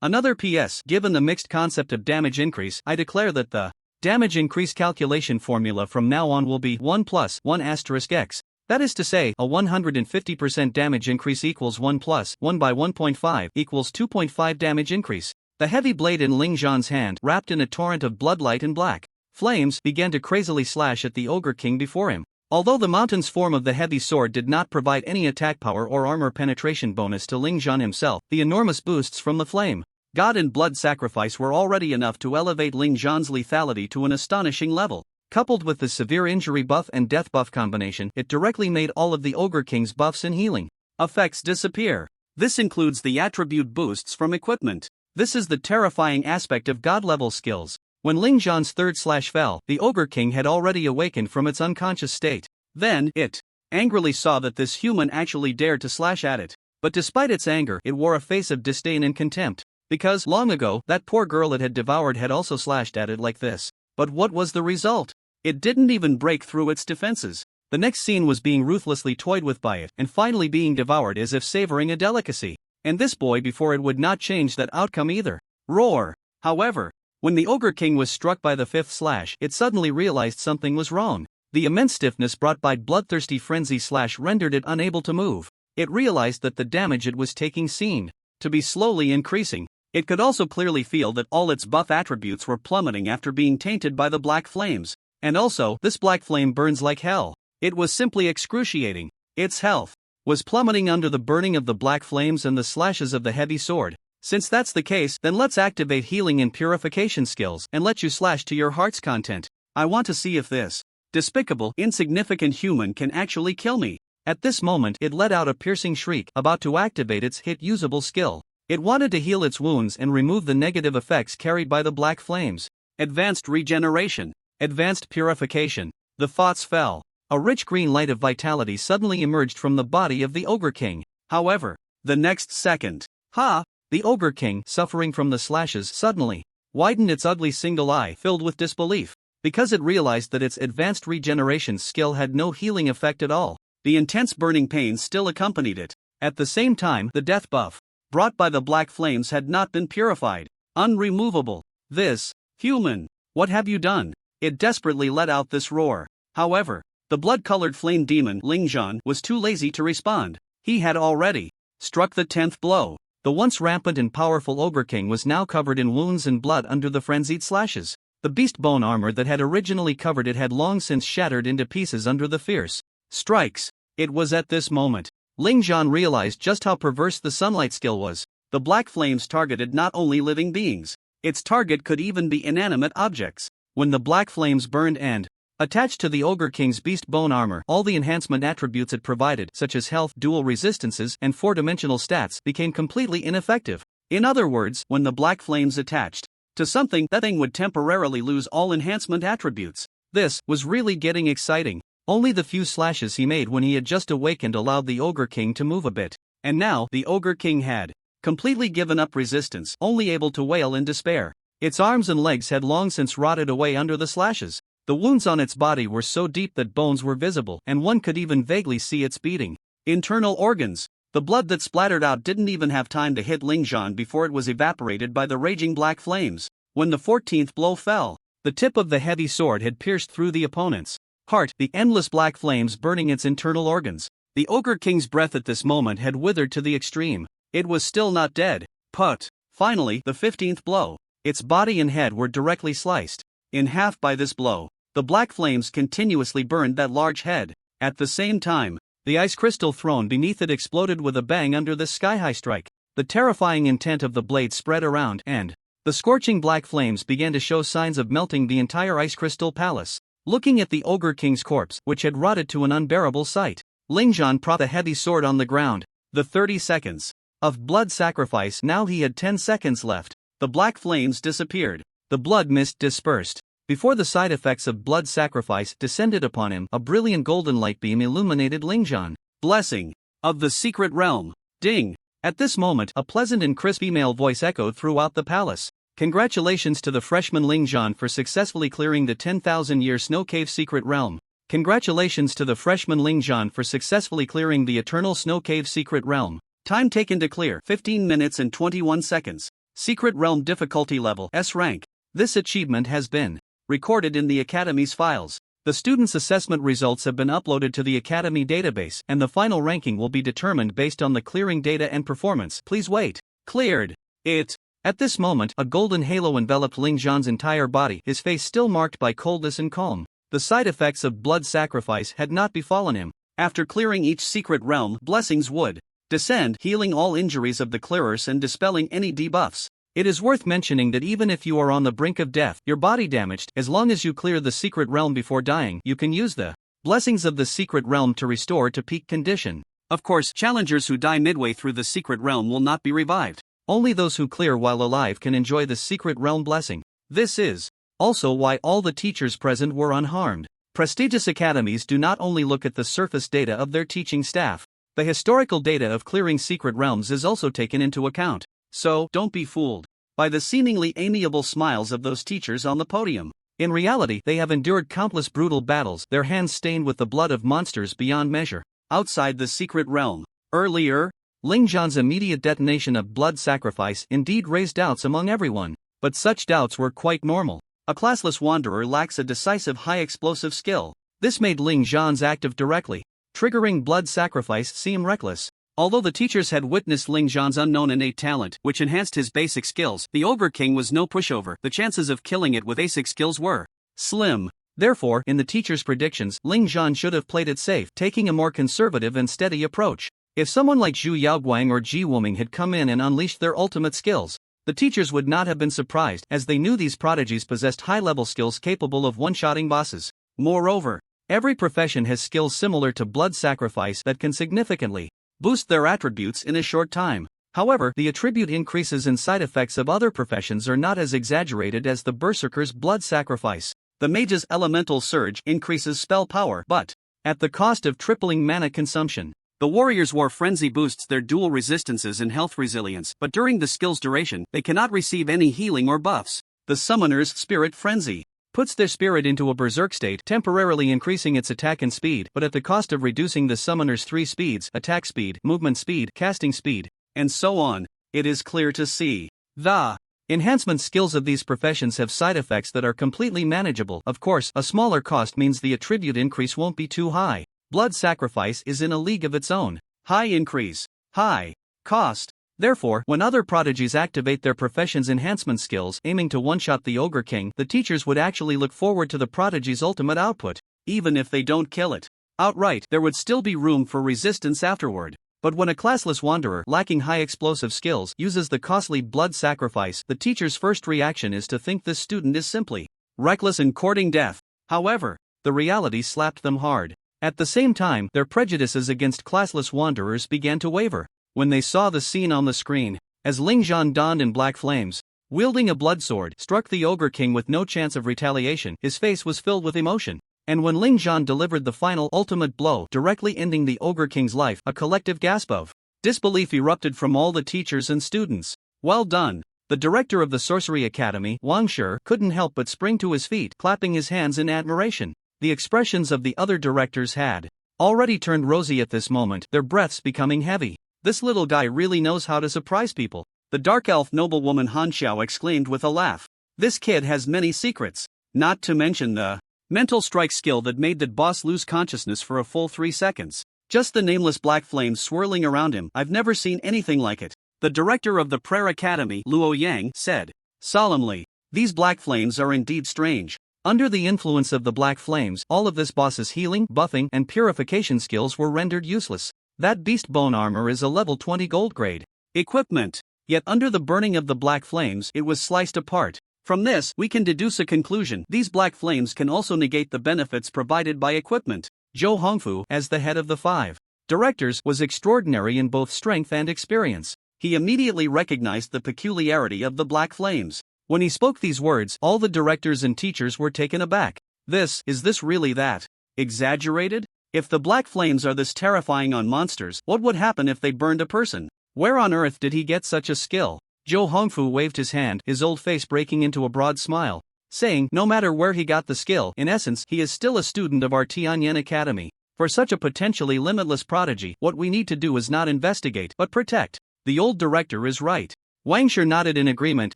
Another PS, given the mixed concept of damage increase, I declare that the damage increase calculation formula from now on will be 1 plus 1 asterisk x. That is to say, a 150% damage increase equals 1 plus 1 by 1.5 equals 2.5 damage increase. The heavy blade in Ling Zhan's hand, wrapped in a torrent of bloodlight and black flames, began to crazily slash at the Ogre King before him. Although the mountain's form of the heavy sword did not provide any attack power or armor penetration bonus to Ling Zhan himself, the enormous boosts from the flame god and blood sacrifice were already enough to elevate Ling Zhan's lethality to an astonishing level. Coupled with the severe injury buff and death buff combination, it directly made all of the Ogre King's buffs and healing effects disappear. This includes the attribute boosts from equipment. This is the terrifying aspect of god-level skills. When Ling Zhan's third slash fell, the Ogre King had already awakened from its unconscious state. Then, it angrily saw that this human actually dared to slash at it. But despite its anger, it wore a face of disdain and contempt. Because, long ago, that poor girl it had devoured had also slashed at it like this. But what was the result? It didn't even break through its defenses. The next scene was being ruthlessly toyed with by it, and finally being devoured as if savoring a delicacy. And this boy before it would not change that outcome either. Roar! However, when the Ogre King was struck by the fifth slash, it suddenly realized something was wrong. The immense stiffness brought by bloodthirsty frenzy slash rendered it unable to move. It realized that the damage it was taking seemed to be slowly increasing. It could also clearly feel that all its buff attributes were plummeting after being tainted by the black flames. And also, this black flame burns like hell. It was simply excruciating. Its health was plummeting under the burning of the black flames and the slashes of the heavy sword. Since that's the case, then let's activate healing and purification skills and let you slash to your heart's content. I want to see if this despicable, insignificant human can actually kill me. At this moment, it let out a piercing shriek, about to activate its hit-usable skill. It wanted to heal its wounds and remove the negative effects carried by the black flames. Advanced regeneration. Advanced purification. The thoughts fell. A rich green light of vitality suddenly emerged from the body of the Ogre King. However, the next second, the Ogre King, suffering from the slashes, suddenly widened its ugly single eye, filled with disbelief, because it realized that its advanced regeneration skill had no healing effect at all. The intense burning pain still accompanied it. At the same time, the death buff brought by the black flames had not been purified. Unremovable. This human, what have you done? It desperately let out this roar. However, the blood-colored flame demon, Lingzhan, was too lazy to respond. He had already struck the 10th blow. The once rampant and powerful Ogre King was now covered in wounds and blood under the frenzied slashes. The beast bone armor that had originally covered it had long since shattered into pieces under the fierce strikes. It was at this moment Lingzhan realized just how perverse the sunlight skill was. The black flames targeted not only living beings. Its target could even be inanimate objects. When the black flames burned and attached to the Ogre King's beast bone armor, all the enhancement attributes it provided, such as health, dual resistances, and 4-dimensional stats, became completely ineffective. In other words, when the black flames attached to something, that thing would temporarily lose all enhancement attributes. This was really getting exciting. Only the few slashes he made when he had just awakened allowed the Ogre King to move a bit. And now, the Ogre King had completely given up resistance, only able to wail in despair. Its arms and legs had long since rotted away under the slashes. The wounds on its body were so deep that bones were visible, and one could even vaguely see its beating internal organs. The blood that splattered out didn't even have time to hit Lingzhan before it was evaporated by the raging black flames. When the 14th blow fell, the tip of the heavy sword had pierced through the opponent's heart, the endless black flames burning its internal organs. The Ogre King's breath at this moment had withered to the extreme. It was still not dead. But, finally, the 15th blow. Its body and head were directly sliced in half by this blow. The black flames continuously burned that large head. At the same time, the ice crystal throne beneath it exploded with a bang under this sky-high strike. The terrifying intent of the blade spread around, and the scorching black flames began to show signs of melting the entire ice crystal palace. Looking at the Ogre King's corpse, which had rotted to an unbearable sight, Lingzhan propped a heavy sword on the ground. The 30 seconds of blood sacrifice, now he had 10 seconds left. The black flames disappeared. The blood mist dispersed. Before the side effects of blood sacrifice descended upon him, a brilliant golden light beam illuminated Lingzhan. Blessing of the secret realm. Ding! At this moment, a pleasant and crisp female voice echoed throughout the palace. Congratulations to the freshman Lingzhan for successfully clearing the 10,000-year snow cave secret realm. Congratulations to the freshman Lingzhan for successfully clearing the eternal snow cave secret realm. Time taken to clear, 15 minutes and 21 seconds. Secret realm difficulty level, S rank. This achievement has been recorded in the Academy's files. The students' assessment results have been uploaded to the Academy database, and the final ranking will be determined based on the clearing data and performance. Please wait. Cleared. It. At this moment, a golden halo enveloped Lingzhan's entire body, his face still marked by coldness and calm. The side effects of blood sacrifice had not befallen him. After clearing each secret realm, blessings would descend, healing all injuries of the clearers and dispelling any debuffs. It is worth mentioning that even if you are on the brink of death, your body damaged, as long as you clear the secret realm before dying, you can use the blessings of the secret realm to restore to peak condition. Of course, challengers who die midway through the secret realm will not be revived. Only those who clear while alive can enjoy the secret realm blessing. This is also why all the teachers present were unharmed. Prestigious academies do not only look at the surface data of their teaching staff. The historical data of clearing secret realms is also taken into account. So, don't be fooled by the seemingly amiable smiles of those teachers on the podium. In reality, they have endured countless brutal battles, their hands stained with the blood of monsters beyond measure. Outside the secret realm. Earlier, Ling Zhan's immediate detonation of blood sacrifice indeed raised doubts among everyone, but such doubts were quite normal. A classless wanderer lacks a decisive high-explosive skill. This made Ling Zhan's act of directly triggering blood sacrifice seem reckless. Although the teachers had witnessed Ling Zhan's unknown innate talent, which enhanced his basic skills, the Ogre King was no pushover. The chances of killing it with basic skills were slim. Therefore, in the teachers' predictions, Ling Zhan should have played it safe, taking a more conservative and steady approach. If someone like Zhu Yaoguang or Ji Wuming had come in and unleashed their ultimate skills, the teachers would not have been surprised, as they knew these prodigies possessed high-level skills capable of one-shotting bosses. Moreover, every profession has skills similar to blood sacrifice that can significantly boost their attributes in a short time. However, the attribute increases and side effects of other professions are not as exaggerated as the berserker's blood sacrifice. The mage's elemental surge increases spell power, but at the cost of tripling mana consumption. The warrior's war frenzy boosts their dual resistances and health resilience, but during the skill's duration, they cannot receive any healing or buffs. The summoner's spirit frenzy puts their spirit into a berserk state, temporarily increasing its attack and speed, but at the cost of reducing the summoner's 3 speeds: attack speed, movement speed, casting speed, and so on. It is clear to see the enhancement skills of these professions have side effects that are completely manageable. Of course, a smaller cost means the attribute increase won't be too high. Blood sacrifice is in a league of its own. High increase, high cost. Therefore, when other prodigies activate their profession's enhancement skills, aiming to one-shot the Ogre King, the teachers would actually look forward to the prodigy's ultimate output. Even if they don't kill it outright, there would still be room for resistance afterward. But when a classless wanderer, lacking high explosive skills, uses the costly blood sacrifice, the teacher's first reaction is to think this student is simply reckless and courting death. However, the reality slapped them hard. At the same time, their prejudices against classless wanderers began to waver. When they saw the scene on the screen, as Ling Zhan donned in black flames, wielding a blood sword, struck the Ogre King with no chance of retaliation, his face was filled with emotion. And when Ling Zhan delivered the final ultimate blow, directly ending the Ogre King's life, a collective gasp of disbelief erupted from all the teachers and students. Well done! The director of the Sorcery Academy, Wang Shi, couldn't help but spring to his feet, clapping his hands in admiration. The expressions of the other directors had already turned rosy at this moment, their breaths becoming heavy. This little guy really knows how to surprise people. The dark elf noblewoman Han Xiao exclaimed with a laugh. This kid has many secrets, not to mention the mental strike skill that made that boss lose consciousness for a full 3 seconds. Just the nameless black flames swirling around him, I've never seen anything like it. The director of the Prayer Academy, Luo Yang, said solemnly, these black flames are indeed strange. Under the influence of the black flames, all of this boss's healing, buffing, and purification skills were rendered useless. That beast bone armor is a level 20 gold grade equipment. Yet under the burning of the black flames, it was sliced apart. From this, we can deduce a conclusion. These black flames can also negate the benefits provided by equipment. Zhou Hongfu, as the head of the 5 directors, was extraordinary in both strength and experience. He immediately recognized the peculiarity of the black flames. When he spoke these words, all the directors and teachers were taken aback. Is this really that exaggerated? If the black flames are this terrifying on monsters, what would happen if they burned a person? Where on earth did he get such a skill? Zhou Hongfu waved his hand, his old face breaking into a broad smile, saying, no matter where he got the skill, in essence, he is still a student of our Tianyan Academy. For such a potentially limitless prodigy, what we need to do is not investigate, but protect. The old director is right. Wang Shi nodded in agreement,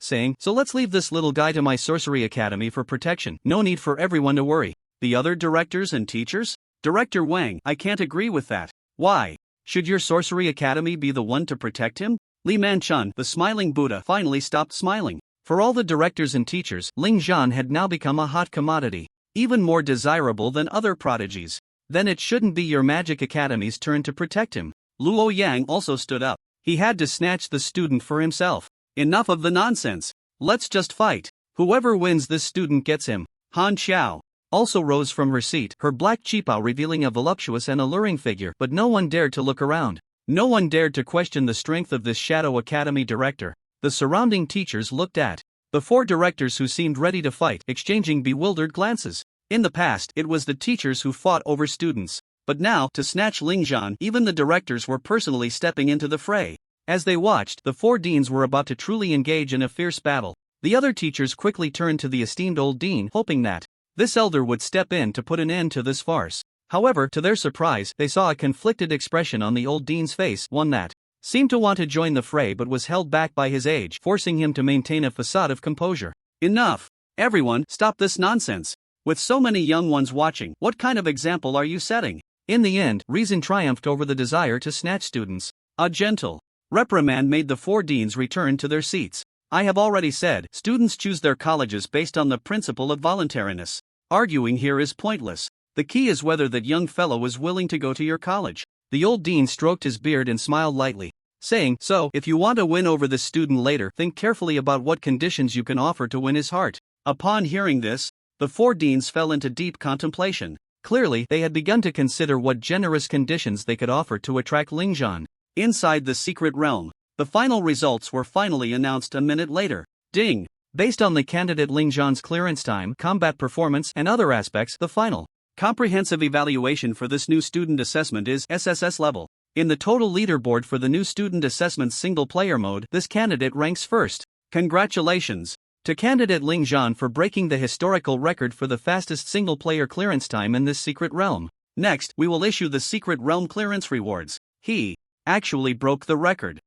saying, so let's leave this little guy to my Sorcery Academy for protection. No need for everyone to worry. The other directors and teachers? Director Wang, I can't agree with that. Why? Should your Sorcery Academy be the one to protect him? Li Manchun, the smiling Buddha, finally stopped smiling. For all the directors and teachers, Ling Zhan had now become a hot commodity, even more desirable than other prodigies. Then it shouldn't be your Magic Academy's turn to protect him. Luo Yang also stood up. He had to snatch the student for himself. Enough of the nonsense. Let's just fight. Whoever wins, this student gets him. Han Xiao also rose from her seat, her black qipao revealing a voluptuous and alluring figure, but no one dared to look around. No one dared to question the strength of this Shadow Academy director. The surrounding teachers looked at the 4 directors who seemed ready to fight, exchanging bewildered glances. In the past, it was the teachers who fought over students. But now, to snatch Lingzhan, even the directors were personally stepping into the fray. As they watched, the four deans were about to truly engage in a fierce battle. The other teachers quickly turned to the esteemed old dean, hoping that this elder would step in to put an end to this farce. However, to their surprise, they saw a conflicted expression on the old dean's face, one that seemed to want to join the fray but was held back by his age, forcing him to maintain a facade of composure. Enough! Everyone, stop this nonsense! With so many young ones watching, what kind of example are you setting? In the end, reason triumphed over the desire to snatch students. A gentle reprimand made the four deans return to their seats. I have already said, students choose their colleges based on the principle of voluntariness. Arguing here is pointless. The key is whether that young fellow is willing to go to your college. The old dean stroked his beard and smiled lightly, saying, so, if you want to win over this student later, think carefully about what conditions you can offer to win his heart. Upon hearing this, the four deans fell into deep contemplation. Clearly, they had begun to consider what generous conditions they could offer to attract Lingzhan. Inside the secret realm, the final results were finally announced a minute later. Ding! Based on the candidate Lingzhan's clearance time, combat performance, and other aspects, the final comprehensive evaluation for this new student assessment is SSS level. In the total leaderboard for the new student assessment single-player mode, this candidate ranks first. Congratulations to candidate Lingzhan for breaking the historical record for the fastest single-player clearance time in this secret realm. Next, we will issue the secret realm clearance rewards. He actually broke the record.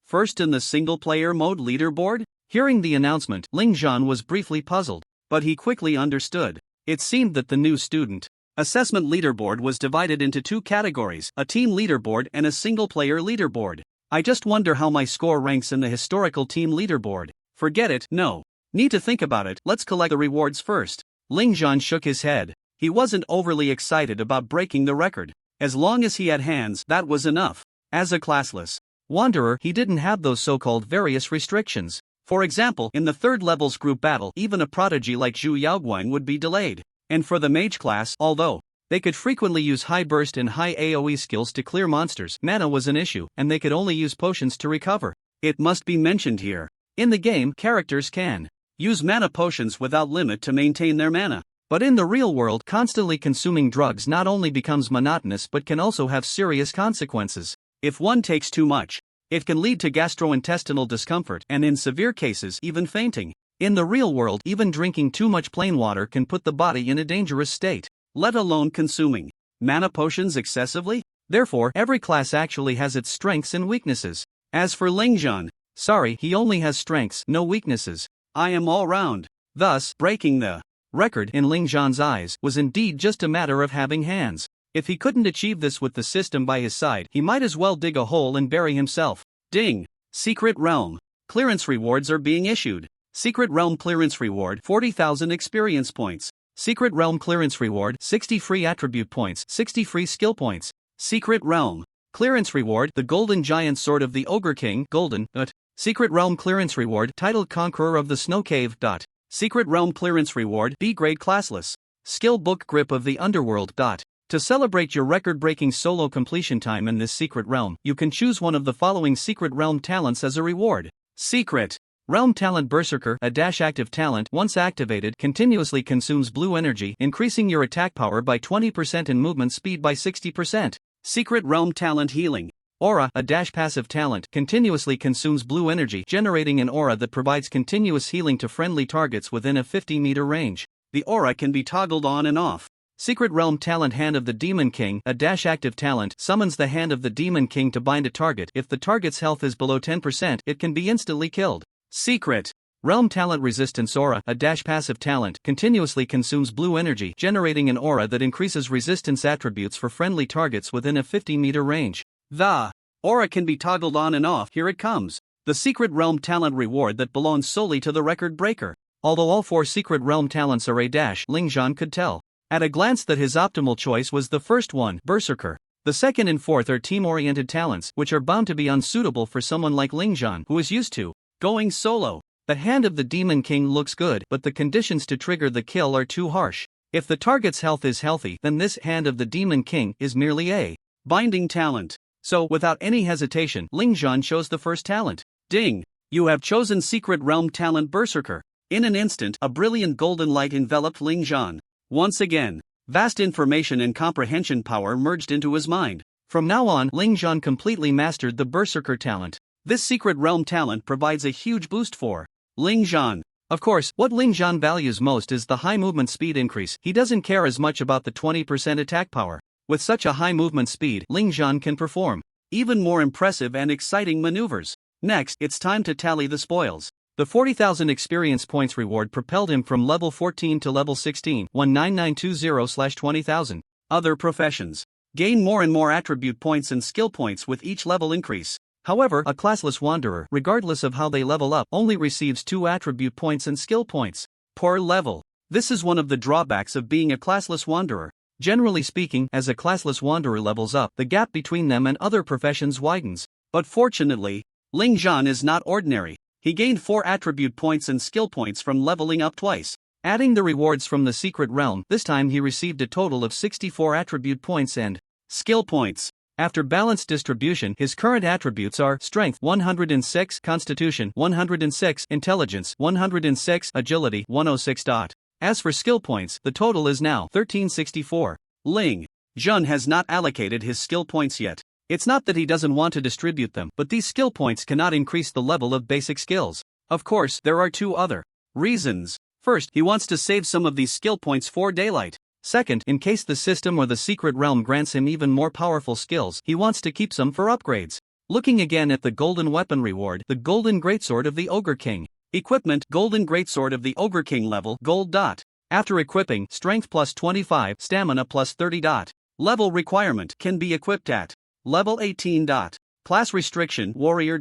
First in the single-player mode leaderboard? Hearing the announcement, Lingzhan was briefly puzzled, but he quickly understood. It seemed that the new student assessment leaderboard was divided into two categories, a team leaderboard and a single-player leaderboard. I just wonder how my score ranks in the historical team leaderboard. Forget it, no need to think about it, let's collect the rewards first. Lingzhan shook his head. He wasn't overly excited about breaking the record. As long as he had hands, that was enough. As a classless wanderer, he didn't have those so-called various restrictions. For example, in the third level's group battle, even a prodigy like Zhu Yaoguang would be delayed. And for the mage class, although they could frequently use high burst and high AoE skills to clear monsters, mana was an issue, and they could only use potions to recover. It must be mentioned here. In the game, characters can use mana potions without limit to maintain their mana. But in the real world, constantly consuming drugs not only becomes monotonous but can also have serious consequences. If one takes too much, it can lead to gastrointestinal discomfort and in severe cases even fainting. In the real world, even drinking too much plain water can put the body in a dangerous state, let alone consuming mana potions excessively. Therefore, every class actually has its strengths and weaknesses. As for Lingzhan, sorry, he only has strengths, no weaknesses. I am all round. Thus, breaking the record in Lingzhan's eyes was indeed just a matter of having hands. If he couldn't achieve this with the system by his side, he might as well dig a hole and bury himself. Ding! Secret Realm clearance rewards are being issued. Secret Realm clearance reward 40,000 experience points. Secret Realm clearance reward 60 free attribute points, 60 free skill points. Secret Realm clearance reward the Golden Giant Sword of the Ogre King, Golden. Secret Realm clearance reward titled Conqueror of the Snow Cave. Secret Realm clearance reward B-grade classless. Skill book Grip of the Underworld. To celebrate your record-breaking solo completion time in this secret realm, you can choose one of the following secret realm talents as a reward. Secret Realm Talent Berserker, a active talent, once activated, continuously consumes blue energy, increasing your attack power by 20% and movement speed by 60%. Secret Realm Talent Healing Aura, a passive talent, continuously consumes blue energy, generating an aura that provides continuous healing to friendly targets within a 50-meter range. The aura can be toggled on and off. Secret Realm Talent Hand of the Demon King, a active talent, summons the Hand of the Demon King to bind a target. If the target's health is below 10%, it can be instantly killed. Secret Realm Talent Resistance Aura, a passive talent, continuously consumes blue energy, generating an aura that increases resistance attributes for friendly targets within a 50-meter range. The aura can be toggled on and off. Here it comes. The Secret Realm Talent reward that belongs solely to the record breaker. Although all four Secret Realm talents are Lingzhan could tell at a glance that his optimal choice was the first one, Berserker. The second and fourth are team-oriented talents, which are bound to be unsuitable for someone like Lingzhan, who is used to going solo. The Hand of the Demon King looks good, but the conditions to trigger the kill are too harsh. If the target's health is healthy, then this Hand of the Demon King is merely a binding talent. So, without any hesitation, Lingzhan chose the first talent. Ding! You have chosen Secret Realm Talent Berserker. In an instant, a brilliant golden light enveloped Lingzhan. Once again, vast information and comprehension power merged into his mind. From now on, Ling Zhan completely mastered the Berserker talent. This secret realm talent provides a huge boost for Ling Zhan. Of course, what Ling Zhan values most is the high movement speed increase. He doesn't care as much about the 20% attack power. With such a high movement speed, Ling Zhan can perform even more impressive and exciting maneuvers. Next, it's time to tally the spoils. The 40,000 experience points reward propelled him from level 14 to level 16, 19920/20,000. Other professions gain more and more attribute points and skill points with each level increase. However, a classless wanderer, regardless of how they level up, only receives 2 attribute points and skill points per level. This is one of the drawbacks of being a classless wanderer. Generally speaking, as a classless wanderer levels up, the gap between them and other professions widens. But fortunately, Ling Zhan is not ordinary. He gained 4 attribute points and skill points from leveling up twice. Adding the rewards from the secret realm, this time he received a total of 64 attribute points and skill points. After balanced distribution, his current attributes are Strength 106, Constitution 106, Intelligence 106, Agility 106. As for skill points, the total is now 1364. Ling Zhan has not allocated his skill points yet. It's not that he doesn't want to distribute them, but these skill points cannot increase the level of basic skills. Of course, there are 2 other reasons. First, he wants to save some of these skill points for daylight. Second, in case the system or the secret realm grants him even more powerful skills, he wants to keep some for upgrades. Looking again at the golden weapon reward, the golden greatsword of the Ogre King. Equipment: Golden Greatsword of the Ogre King level Gold. After equipping, Strength plus 25, Stamina plus 30. Level requirement: can be equipped at level 18. Class restriction: Warrior.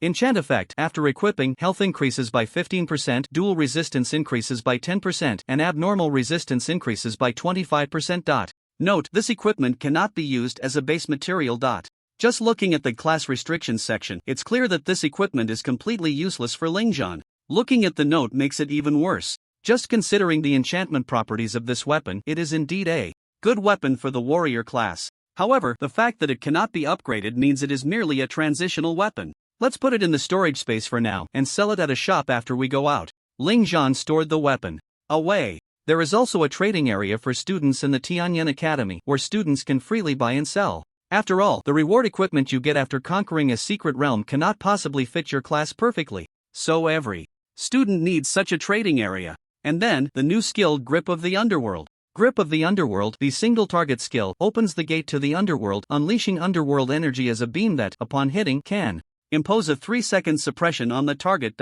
Enchant effect: after equipping, health increases by 15%, duel resistance increases by 10%, and abnormal resistance increases by 25%. Note: this equipment cannot be used as a base material. Just looking at the class restrictions section, it's clear that this equipment is completely useless for Ling Zhan. Looking at the note makes it even worse. Just considering the enchantment properties of this weapon, it is indeed a good weapon for the warrior class. However, the fact that it cannot be upgraded means it is merely a transitional weapon. Let's put it in the storage space for now, and sell it at a shop after we go out. Ling Zhan stored the weapon away. There is also a trading area for students in the Tianyan Academy, where students can freely buy and sell. After all, the reward equipment you get after conquering a secret realm cannot possibly fit your class perfectly. So every student needs such a trading area. And then, the new skill Grip of the Underworld. Grip of the Underworld, the single target skill, opens the gate to the underworld, unleashing underworld energy as a beam that, upon hitting, can impose a 3-second suppression on the target.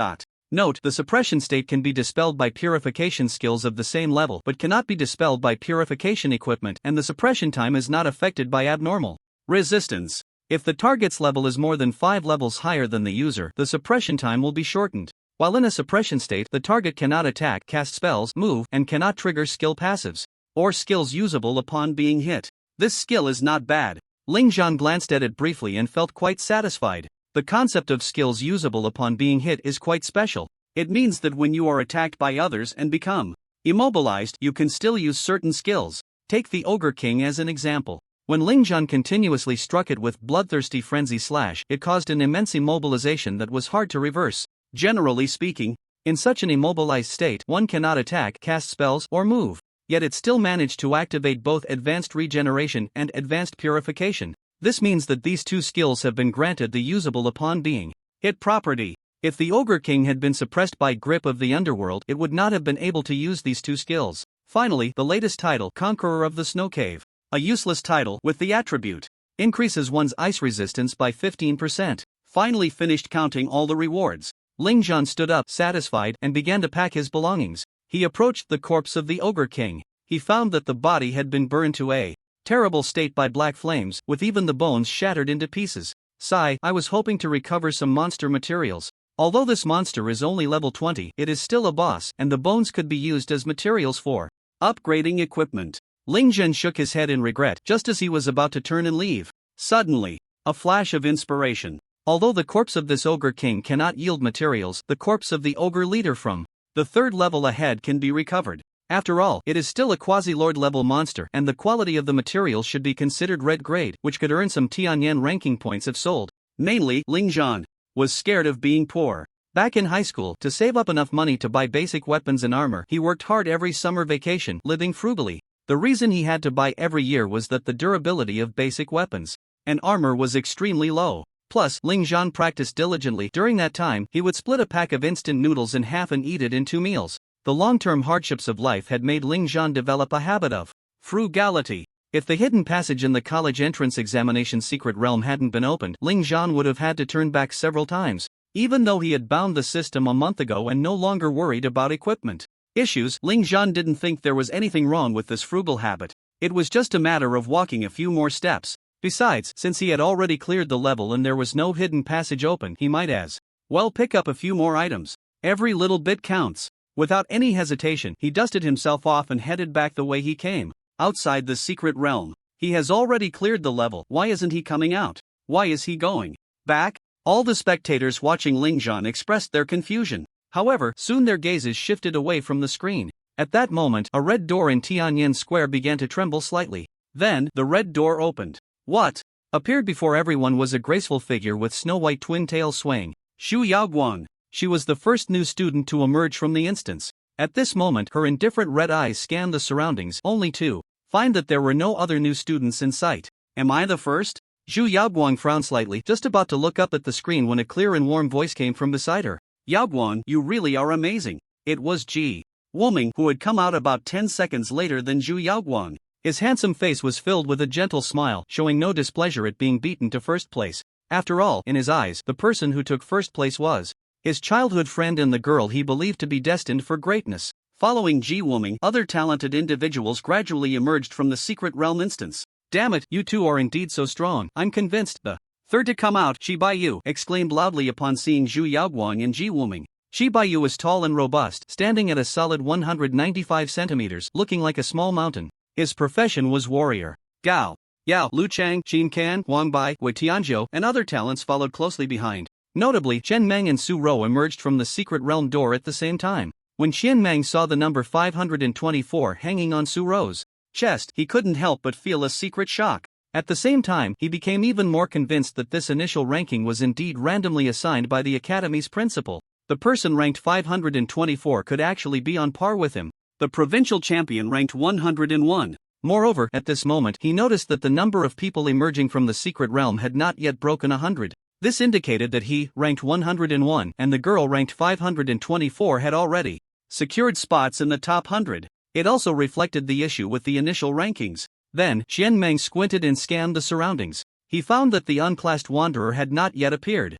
Note: the suppression state can be dispelled by purification skills of the same level but cannot be dispelled by purification equipment, and the suppression time is not affected by abnormal resistance. If the target's level is more than 5 levels higher than the user, the suppression time will be shortened. While in a suppression state, the target cannot attack, cast spells, move, and cannot trigger skill passives or skills usable upon being hit. This skill is not bad. Ling Zhan glanced at it briefly and felt quite satisfied. The concept of skills usable upon being hit is quite special. It means that when you are attacked by others and become immobilized, you can still use certain skills. Take the Ogre King as an example. When Ling Zhan continuously struck it with bloodthirsty frenzy slash, it caused an immense immobilization that was hard to reverse. Generally speaking, in such an immobilized state, one cannot attack, cast spells, or move. Yet it still managed to activate both advanced regeneration and advanced purification. This means that these 2 skills have been granted the usable upon being hit property. If the Ogre King had been suppressed by Grip of the Underworld, it would not have been able to use these 2 skills. Finally, the latest title, Conqueror of the Snow Cave. A useless title with the attribute increases one's ice resistance by 15%. Finally finished counting all the rewards. Ling Zhan stood up, satisfied, and began to pack his belongings. He approached the corpse of the Ogre King. He found that the body had been burned to a terrible state by black flames, with even the bones shattered into pieces. Sigh, I was hoping to recover some monster materials. Although this monster is only level 20, it is still a boss, and the bones could be used as materials for upgrading equipment. Ling Zhan shook his head in regret just as he was about to turn and leave. Suddenly, a flash of inspiration. Although the corpse of this Ogre King cannot yield materials, the corpse of the Ogre Leader from the 3rd level ahead can be recovered. After all, it is still a quasi-lord level monster, and the quality of the materials should be considered red grade, which could earn some Tianyan ranking points if sold. Mainly, Ling Zhan was scared of being poor. Back in high school, to save up enough money to buy basic weapons and armor, he worked hard every summer vacation, living frugally. The reason he had to buy every year was that the durability of basic weapons and armor was extremely low. Plus, Ling Zhan practiced diligently. During that time, he would split a pack of instant noodles in half and eat it in 2 meals. The long-term hardships of life had made Ling Zhan develop a habit of frugality. If the hidden passage in the college entrance examination secret realm hadn't been opened, Ling Zhan would have had to turn back several times. Even though he had bound the system a month ago and no longer worried about equipment issues, Ling Zhan didn't think there was anything wrong with this frugal habit. It was just a matter of walking a few more steps. Besides, since he had already cleared the level and there was no hidden passage open, he might as well pick up a few more items. Every little bit counts. Without any hesitation, he dusted himself off and headed back the way he came. Outside the secret realm. He has already cleared the level. Why isn't he coming out? Why is he going back? All the spectators watching Ling Zhan expressed their confusion. However, soon their gazes shifted away from the screen. At that moment, a red door in Tiananmen Square began to tremble slightly. Then, the red door opened. What appeared before everyone was a graceful figure with snow-white twin tails swaying. Xu Yaoguang. She was the first new student to emerge from the instance. At this moment, her indifferent red eyes scanned the surroundings, only to find that there were no other new students in sight. Am I the first? Xu Yaoguang frowned slightly, just about to look up at the screen when a clear and warm voice came from beside her. Yaoguang, you really are amazing. It was Ji Wuming, who had come out about 10 seconds later than Xu Yaoguang. His handsome face was filled with a gentle smile, showing no displeasure at being beaten to first place. After all, in his eyes, the person who took first place was his childhood friend and the girl he believed to be destined for greatness. Following Ji Wuming, other talented individuals gradually emerged from the secret realm instance. Damn it, you two are indeed so strong. I'm convinced. The third to come out, Shi Baiyu, exclaimed loudly upon seeing Xu Yaoguang and Ji Wuming. Shi Baiyu was tall and robust, standing at a solid 195 centimeters, looking like a small mountain. His profession was warrior. Gao, Yao, Lu Chang, Qin Kan, Wang Bai, Wei Tianzhou, and other talents followed closely behind. Notably, Chen Meng and Su Rou emerged from the secret realm door at the same time. When Qian Meng saw the number 524 hanging on Su Rou's chest, he couldn't help but feel a secret shock. At the same time, he became even more convinced that this initial ranking was indeed randomly assigned by the Academy's principal. The person ranked 524 could actually be on par with him. The provincial champion ranked 101. Moreover, at this moment, he noticed that the number of people emerging from the secret realm had not yet broken 100. This indicated that he, ranked 101, and the girl ranked 524 had already secured spots in the top 100. It also reflected the issue with the initial rankings. Then, Qian Meng squinted and scanned the surroundings. He found that the unclassed wanderer had not yet appeared.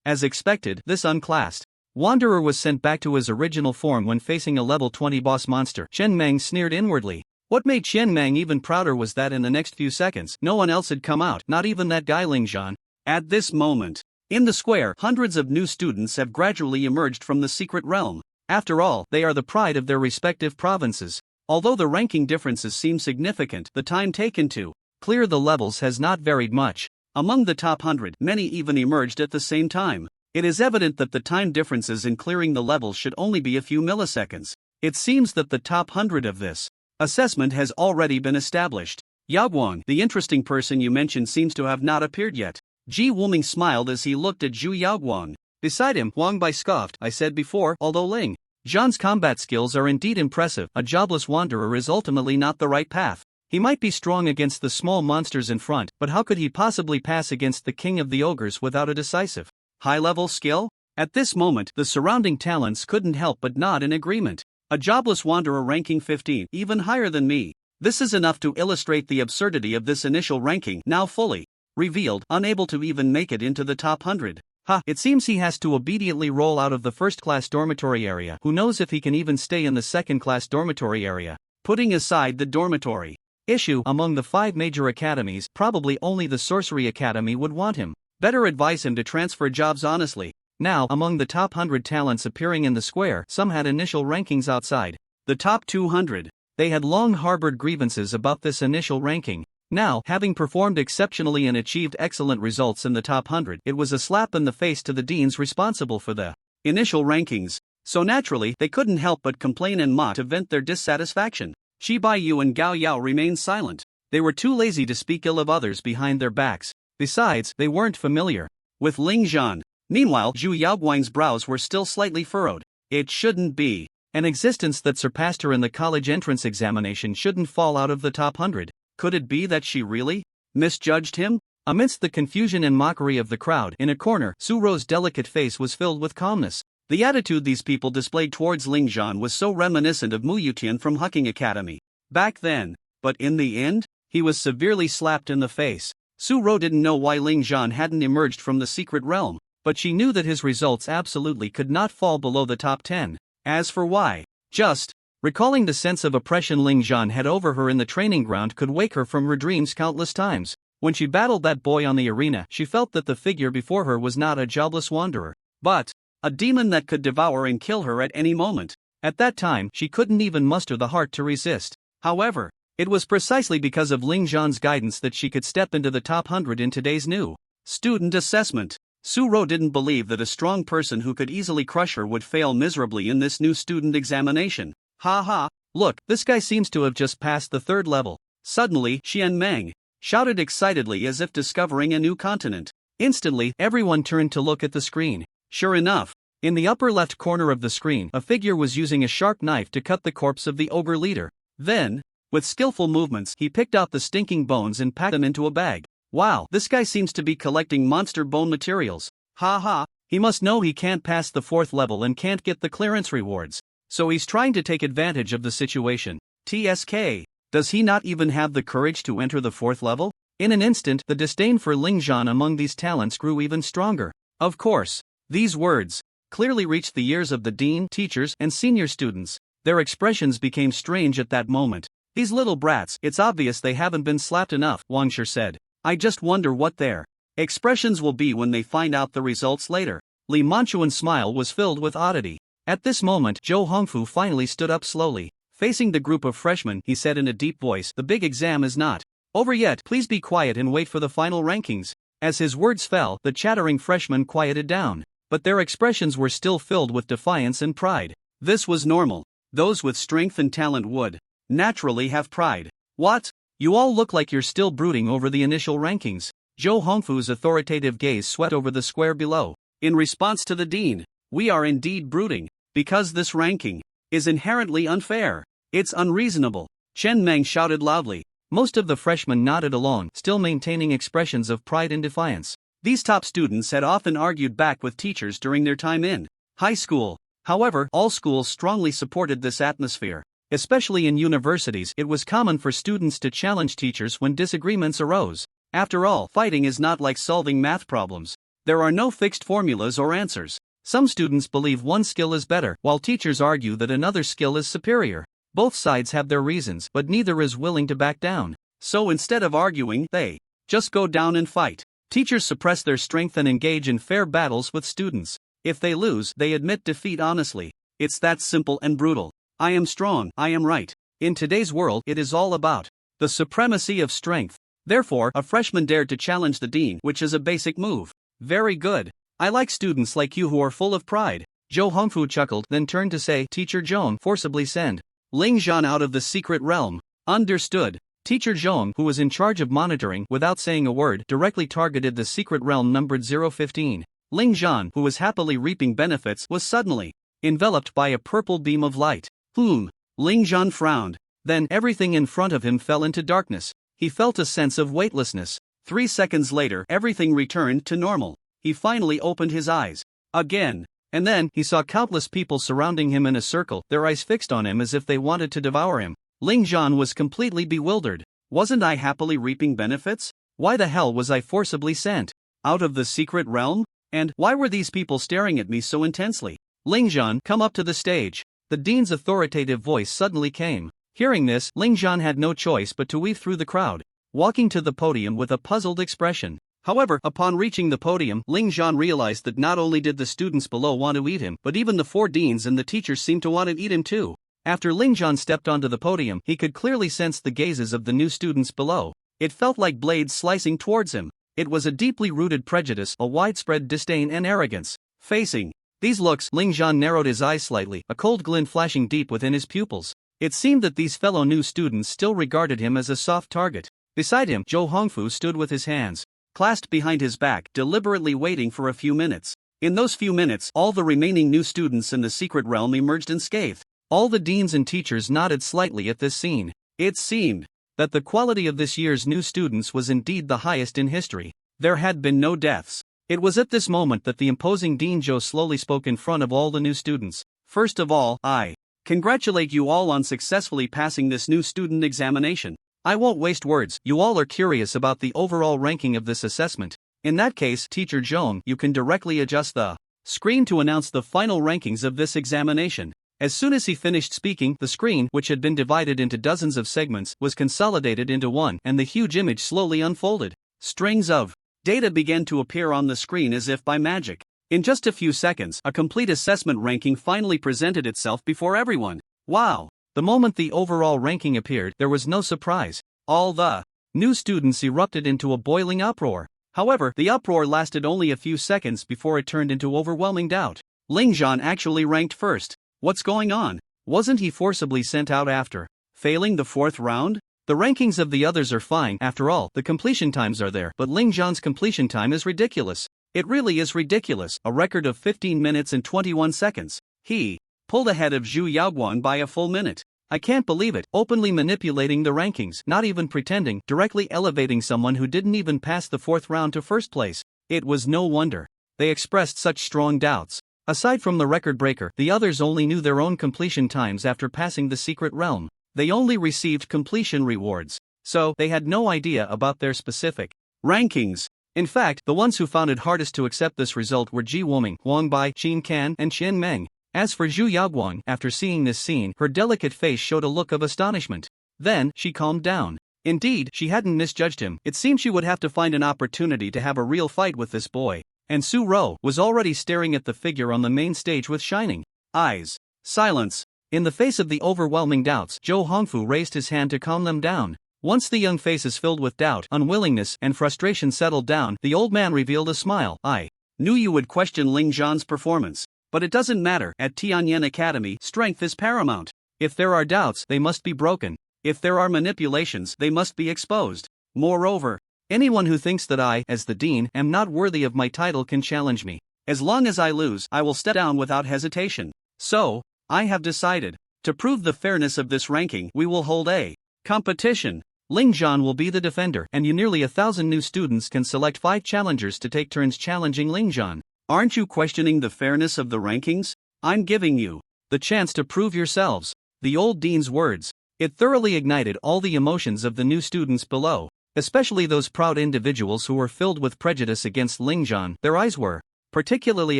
As expected, this unclassed wanderer was sent back to his original form when facing a level 20 boss monster. Qian Meng sneered inwardly. What made Qian Meng even prouder was that in the next few seconds, no one else had come out, not even that guy Ling Zhan. At this moment, in the square, hundreds of new students have gradually emerged from the secret realm. After all, they are the pride of their respective provinces. Although the ranking differences seem significant, the time taken to clear the levels has not varied much. Among the top 100, many even emerged at the same time. It is evident that the time differences in clearing the levels should only be a few milliseconds. It seems that the top 100 of this assessment has already been established. Yaoguang, the interesting person you mentioned, seems to have not appeared yet. Ji Wuming smiled as he looked at Xu Yaoguang. Beside him, Wang Bai scoffed. I said before, although Ling Zhan's combat skills are indeed impressive, a jobless wanderer is ultimately not the right path. He might be strong against the small monsters in front, but how could he possibly pass against the king of the ogres without a decisive high-level skill? At this moment, the surrounding talents couldn't help but nod in agreement. A jobless wanderer ranking 15, even higher than me. This is enough to illustrate the absurdity of this initial ranking, now fully revealed, unable to even make it into the top 100. It seems he has to obediently roll out of the first-class dormitory area. Who knows if he can even stay in the second-class dormitory area. Putting aside the dormitory issue, among the 5 major academies, probably only the Sorcery Academy would want him. Better advise him to transfer jobs honestly. Now, among the top 100 talents appearing in the square, some had initial rankings outside the top 200. They had long harbored grievances about this initial ranking. Now, having performed exceptionally and achieved excellent results in the top 100, it was a slap in the face to the deans responsible for the initial rankings. So naturally, they couldn't help but complain and mock to vent their dissatisfaction. Shi Baiyu and Gao Yao remained silent. They were too lazy to speak ill of others behind their backs. Besides, they weren't familiar with Ling Zhan. Meanwhile, Zhu Yaoguang's brows were still slightly furrowed. It shouldn't be. An existence that surpassed her in the college entrance examination shouldn't fall out of the top 100. Could it be that she really misjudged him? Amidst the confusion and mockery of the crowd, in a corner, Su Ro's delicate face was filled with calmness. The attitude these people displayed towards Ling Zhan was so reminiscent of Mu Yutian from Hucking Academy back then. But in the end, he was severely slapped in the face. Su Ro didn't know why Ling Zhan hadn't emerged from the secret realm, but she knew that his results absolutely could not fall below the top 10. As for why, just recalling the sense of oppression Ling Zhan had over her in the training ground could wake her from her dreams countless times. When she battled that boy on the arena, she felt that the figure before her was not a jobless wanderer, but a demon that could devour and kill her at any moment. At that time, she couldn't even muster the heart to resist. However, it was precisely because of Ling Zhan's guidance that she could step into the top 100 in today's new student assessment. Su Ro didn't believe that a strong person who could easily crush her would fail miserably in this new student examination. Ha ha, look, this guy seems to have just passed the 3rd level. Suddenly, Xian Meng shouted excitedly as if discovering a new continent. Instantly, everyone turned to look at the screen. Sure enough, in the upper left corner of the screen, a figure was using a sharp knife to cut the corpse of the ogre leader. Then, with skillful movements, he picked out the stinking bones and packed them into a bag. Wow, this guy seems to be collecting monster bone materials. Ha ha, he must know he can't pass the 4th level and can't get the clearance rewards. So he's trying to take advantage of the situation. TSK, does he not even have the courage to enter the 4th level? In an instant, the disdain for Ling Zhan among these talents grew even stronger. Of course, these words clearly reached the ears of the dean, teachers, and senior students. Their expressions became strange at that moment. These little brats, it's obvious they haven't been slapped enough, Wang Shi said. I just wonder what their expressions will be when they find out the results later. Li Manchuan's smile was filled with oddity. At this moment, Zhou Hongfu finally stood up slowly. Facing the group of freshmen, he said in a deep voice, "The big exam is not over yet. Please be quiet and wait for the final rankings." As his words fell, the chattering freshmen quieted down, but their expressions were still filled with defiance and pride. This was normal. Those with strength and talent would naturally have pride. What? You all look like you're still brooding over the initial rankings. Zhou Hongfu's authoritative gaze swept over the square below. In response to the dean, we are indeed brooding, because this ranking is inherently unfair. It's unreasonable. Chen Meng shouted loudly. Most of the freshmen nodded along, still maintaining expressions of pride and defiance. These top students had often argued back with teachers during their time in high school. However, all schools strongly supported this atmosphere. Especially in universities, it was common for students to challenge teachers when disagreements arose. After all, fighting is not like solving math problems. There are no fixed formulas or answers. Some students believe one skill is better, while teachers argue that another skill is superior. Both sides have their reasons, but neither is willing to back down. So instead of arguing, they just go down and fight. Teachers suppress their strength and engage in fair battles with students. If they lose, they admit defeat honestly. It's that simple and brutal. I am strong, I am right. In today's world, it is all about the supremacy of strength. Therefore, a freshman dared to challenge the dean, which is a basic move. Very good. I like students like you who are full of pride. Zhou Hongfu chuckled, then turned to say, Teacher Zhong, forcibly send Ling Zhan out of the secret realm. Understood. Teacher Zhong, who was in charge of monitoring, without saying a word, directly targeted the secret realm numbered 015. Ling Zhan, who was happily reaping benefits, was suddenly enveloped by a purple beam of light. Ling Zhan frowned. Then everything in front of him fell into darkness. He felt a sense of weightlessness. 3 seconds later, everything returned to normal. He finally opened his eyes again. And then, he saw countless people surrounding him in a circle, their eyes fixed on him as if they wanted to devour him. Ling Zhan was completely bewildered. Wasn't I happily reaping benefits? Why the hell was I forcibly sent out of the secret realm? And why were these people staring at me so intensely? Ling Zhan, come up to the stage. The dean's authoritative voice suddenly came. Hearing this, Ling Zhan had no choice but to weave through the crowd, walking to the podium with a puzzled expression. However, upon reaching the podium, Ling Zhan realized that not only did the students below want to eat him, but even the 4 deans and the teachers seemed to want to eat him too. After Ling Zhan stepped onto the podium, he could clearly sense the gazes of the new students below. It felt like blades slicing towards him. It was a deeply rooted prejudice, a widespread disdain and arrogance. Facing these looks, Ling Zhan narrowed his eyes slightly, a cold glint flashing deep within his pupils. It seemed that these fellow new students still regarded him as a soft target. Beside him, Zhou Hongfu stood with his hands clasped behind his back, deliberately waiting for a few minutes. In those few minutes, all the remaining new students in the secret realm emerged unscathed. All the deans and teachers nodded slightly at this scene. It seemed that the quality of this year's new students was indeed the highest in history. There had been no deaths. It was at this moment that the imposing Dean Joe slowly spoke in front of all the new students. First of all, I congratulate you all on successfully passing this new student examination. I won't waste words. You all are curious about the overall ranking of this assessment. In that case, Teacher Joan, you can directly adjust the screen to announce the final rankings of this examination. As soon as he finished speaking, the screen, which had been divided into dozens of segments, was consolidated into one, and the huge image slowly unfolded. Strings of data began to appear on the screen as if by magic. In just a few seconds, a complete assessment ranking finally presented itself before everyone. Wow! The moment the overall ranking appeared, there was no surprise. All the new students erupted into a boiling uproar. However, the uproar lasted only a few seconds before it turned into overwhelming doubt. Ling Zhan actually ranked first. What's going on? Wasn't he forcibly sent out after failing the 4th round? The rankings of the others are fine, after all, the completion times are there, but Ling Zhan's completion time is ridiculous. It really is ridiculous, a record of 15 minutes and 21 seconds. He pulled ahead of Zhu Yaoguan by a full minute. I can't believe it, openly manipulating the rankings, not even pretending, directly elevating someone who didn't even pass the 4th round to first place. It was no wonder they expressed such strong doubts. Aside from the record breaker, the others only knew their own completion times after passing the secret realm. They only received completion rewards, so they had no idea about their specific rankings. In fact, the ones who found it hardest to accept this result were Ji Woming, Huang Bai, Qin Kan, and Chen Meng. As for Zhu Yaoguan, after seeing this scene, her delicate face showed a look of astonishment. Then, she calmed down. Indeed, she hadn't misjudged him. It seemed she would have to find an opportunity to have a real fight with this boy. And Su Ro was already staring at the figure on the main stage with shining eyes. Silence. In the face of the overwhelming doubts, Zhou Hongfu raised his hand to calm them down. Once the young faces filled with doubt, unwillingness, and frustration settled down, the old man revealed a smile. I knew you would question Ling Zhan's performance. But it doesn't matter, at Tianyan Academy, strength is paramount. If there are doubts, they must be broken. If there are manipulations, they must be exposed. Moreover, anyone who thinks that I, as the dean, am not worthy of my title can challenge me. As long as I lose, I will step down without hesitation. So, I have decided. To prove the fairness of this ranking, we will hold a competition. Ling Zhan will be the defender, and nearly 1,000 new students can select 5 challengers to take turns challenging Ling Zhan. Aren't you questioning the fairness of the rankings? I'm giving you the chance to prove yourselves. The old dean's words. It thoroughly ignited all the emotions of the new students below, especially those proud individuals who were filled with prejudice against Ling Zhan. Their eyes were particularly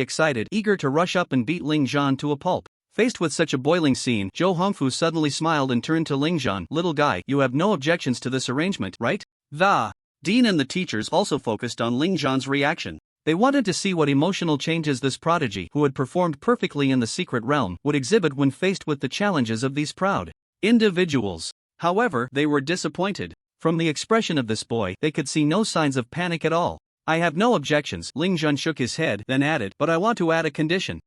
excited, eager to rush up and beat Ling Zhan to a pulp. Faced with such a boiling scene, Zhou Hongfu suddenly smiled and turned to Ling Zhan. Little guy, you have no objections to this arrangement, right? The dean and the teachers also focused on Ling Zhan's reaction. They wanted to see what emotional changes this prodigy, who had performed perfectly in the secret realm, would exhibit when faced with the challenges of these proud individuals. However, they were disappointed. From the expression of this boy, they could see no signs of panic at all. I have no objections, Ling Zhan shook his head, then added, but I want to add a condition.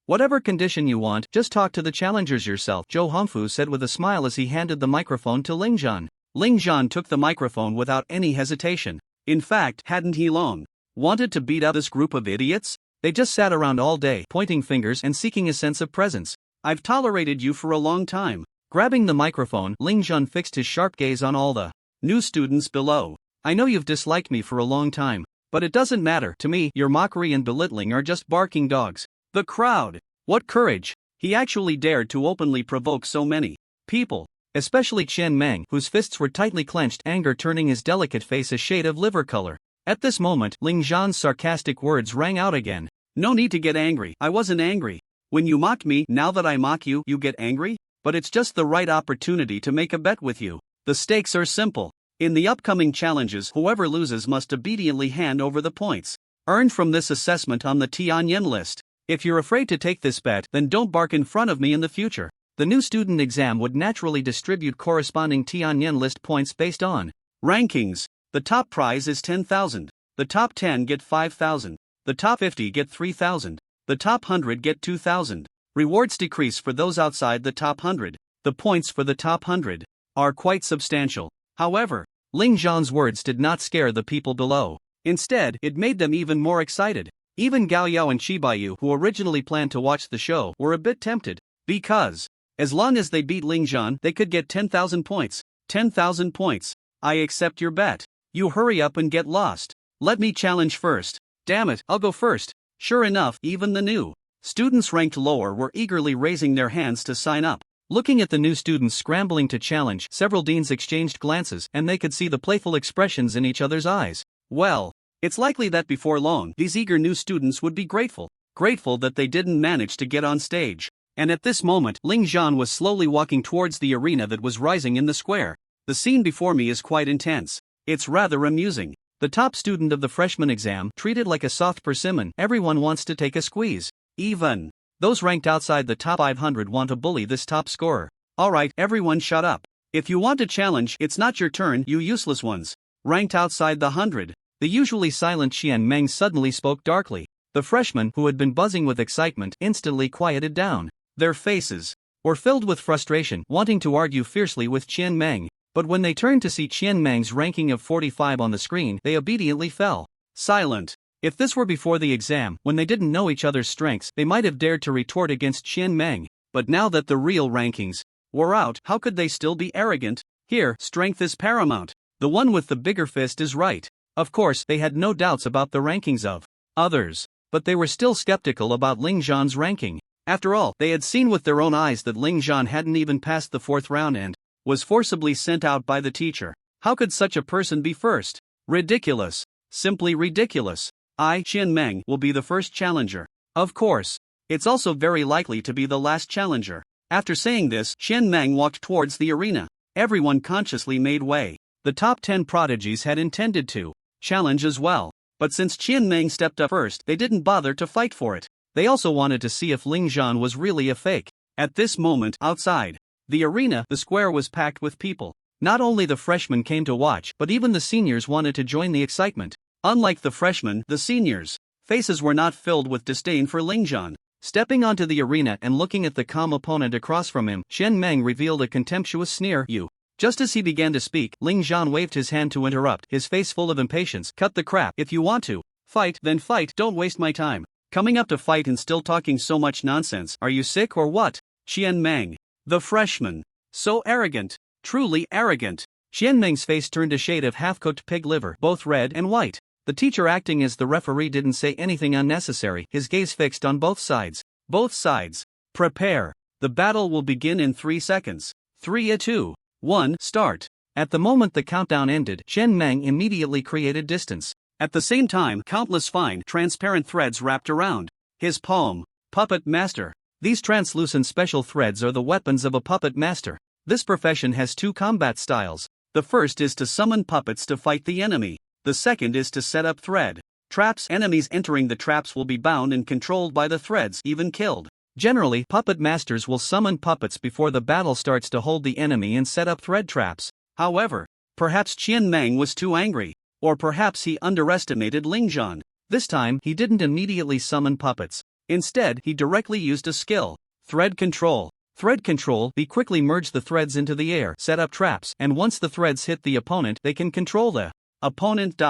Whatever condition you want, just talk to the challengers yourself, Zhou Hongfu said with a smile as he handed the microphone to Ling Zhan. Ling Zhan took the microphone without any hesitation. In fact, hadn't he long wanted to beat up this group of idiots? They just sat around all day, pointing fingers and seeking a sense of presence. I've tolerated you for a long time. Grabbing the microphone, Ling Zhan fixed his sharp gaze on all the new students below. I know you've disliked me for a long time, but it doesn't matter. To me, your mockery and belittling are just barking dogs. The crowd. What courage! He actually dared to openly provoke so many people. Especially Chen Meng, whose fists were tightly clenched, anger turning his delicate face a shade of liver color. At this moment, Ling Zhan's sarcastic words rang out again. No need to get angry. I wasn't angry. When you mocked me, now that I mock you, you get angry? But it's just the right opportunity to make a bet with you. The stakes are simple. In the upcoming challenges, whoever loses must obediently hand over the points earned from this assessment on the Tianyan list. If you're afraid to take this bet, then don't bark in front of me in the future. The new student exam would naturally distribute corresponding Tianyan list points based on rankings. The top prize is 10,000. The top 10 get 5,000. The top 50 get 3,000. The top 100 get 2,000. Rewards decrease for those outside the top 100. The points for the top 100 are quite substantial. However, Ling Zhan's words did not scare the people below. Instead, it made them even more excited. Even Gao Yao and Chibayu, who originally planned to watch the show, were a bit tempted, because, as long as they beat Ling Zhan, they could get 10,000 points. 10,000 points. I accept your bet. You hurry up and get lost. Let me challenge first. Damn it, I'll go first. Sure enough, even the new students ranked lower were eagerly raising their hands to sign up. Looking at the new students scrambling to challenge, several deans exchanged glances, and they could see the playful expressions in each other's eyes. Well, it's likely that before long, these eager new students would be grateful that they didn't manage to get on stage. And at this moment, Ling Zhan was slowly walking towards the arena that was rising in the square. The scene before me is quite intense. It's rather amusing. The top student of the freshman exam, treated like a soft persimmon, everyone wants to take a squeeze. Even those ranked outside the top 500 want to bully this top scorer. Alright, everyone shut up. If you want to challenge, it's not your turn, you useless ones. Ranked outside the 100. The usually silent Qian Meng suddenly spoke darkly. The freshmen, who had been buzzing with excitement, instantly quieted down. Their faces were filled with frustration, wanting to argue fiercely with Qian Meng. But when they turned to see Qian Meng's ranking of 45 on the screen, they obediently fell silent. If this were before the exam, when they didn't know each other's strengths, they might have dared to retort against Qian Meng. But now that the real rankings were out, how could they still be arrogant? Here, strength is paramount. The one with the bigger fist is right. Of course, they had no doubts about the rankings of others, but they were still skeptical about Ling Zhan's ranking. After all, they had seen with their own eyes that Ling Zhan hadn't even passed the 4th round and was forcibly sent out by the teacher. How could such a person be first? Ridiculous. Simply ridiculous. I, Qian Meng, will be the first challenger. Of course. It's also very likely to be the last challenger. After saying this, Qian Meng walked towards the arena. Everyone consciously made way. The top 10 prodigies had intended to challenge as well. But since Qian Meng stepped up first, they didn't bother to fight for it. They also wanted to see if Ling Zhan was really a fake. At this moment, outside the arena, the square was packed with people. Not only the freshmen came to watch, but even the seniors wanted to join the excitement. Unlike the freshmen, the seniors' faces were not filled with disdain for Ling Zhan. Stepping onto the arena and looking at the calm opponent across from him, Qian Meng revealed a contemptuous sneer. You. Just as he began to speak, Ling Zhan waved his hand to interrupt, his face full of impatience. Cut the crap. If you want to fight, then fight. Don't waste my time. Coming up to fight and still talking so much nonsense. Are you sick or what? Qian Meng. The freshman. So arrogant. Truly arrogant. Qian Meng's face turned a shade of half-cooked pig liver, both red and white. The teacher acting as the referee didn't say anything unnecessary, his gaze fixed on both sides. Both sides. Prepare. The battle will begin in 3 seconds. 3, 2, 1, start. At the moment the countdown ended, Qian Meng immediately created distance. At the same time, countless fine, transparent threads wrapped around his palm. Puppet master. These translucent special threads are the weapons of a puppet master. This profession has 2 combat styles. The first is to summon puppets to fight the enemy. The second is to set up thread traps. Enemies entering the traps will be bound and controlled by the threads, even killed. Generally, puppet masters will summon puppets before the battle starts to hold the enemy and set up thread traps. However, perhaps Qian Meng was too angry. Or perhaps he underestimated Ling Zhan. This time, he didn't immediately summon puppets. Instead, he directly used a skill. Thread control. Thread control. He quickly merged the threads into the air, set up traps, and once the threads hit the opponent, they can control the opponent.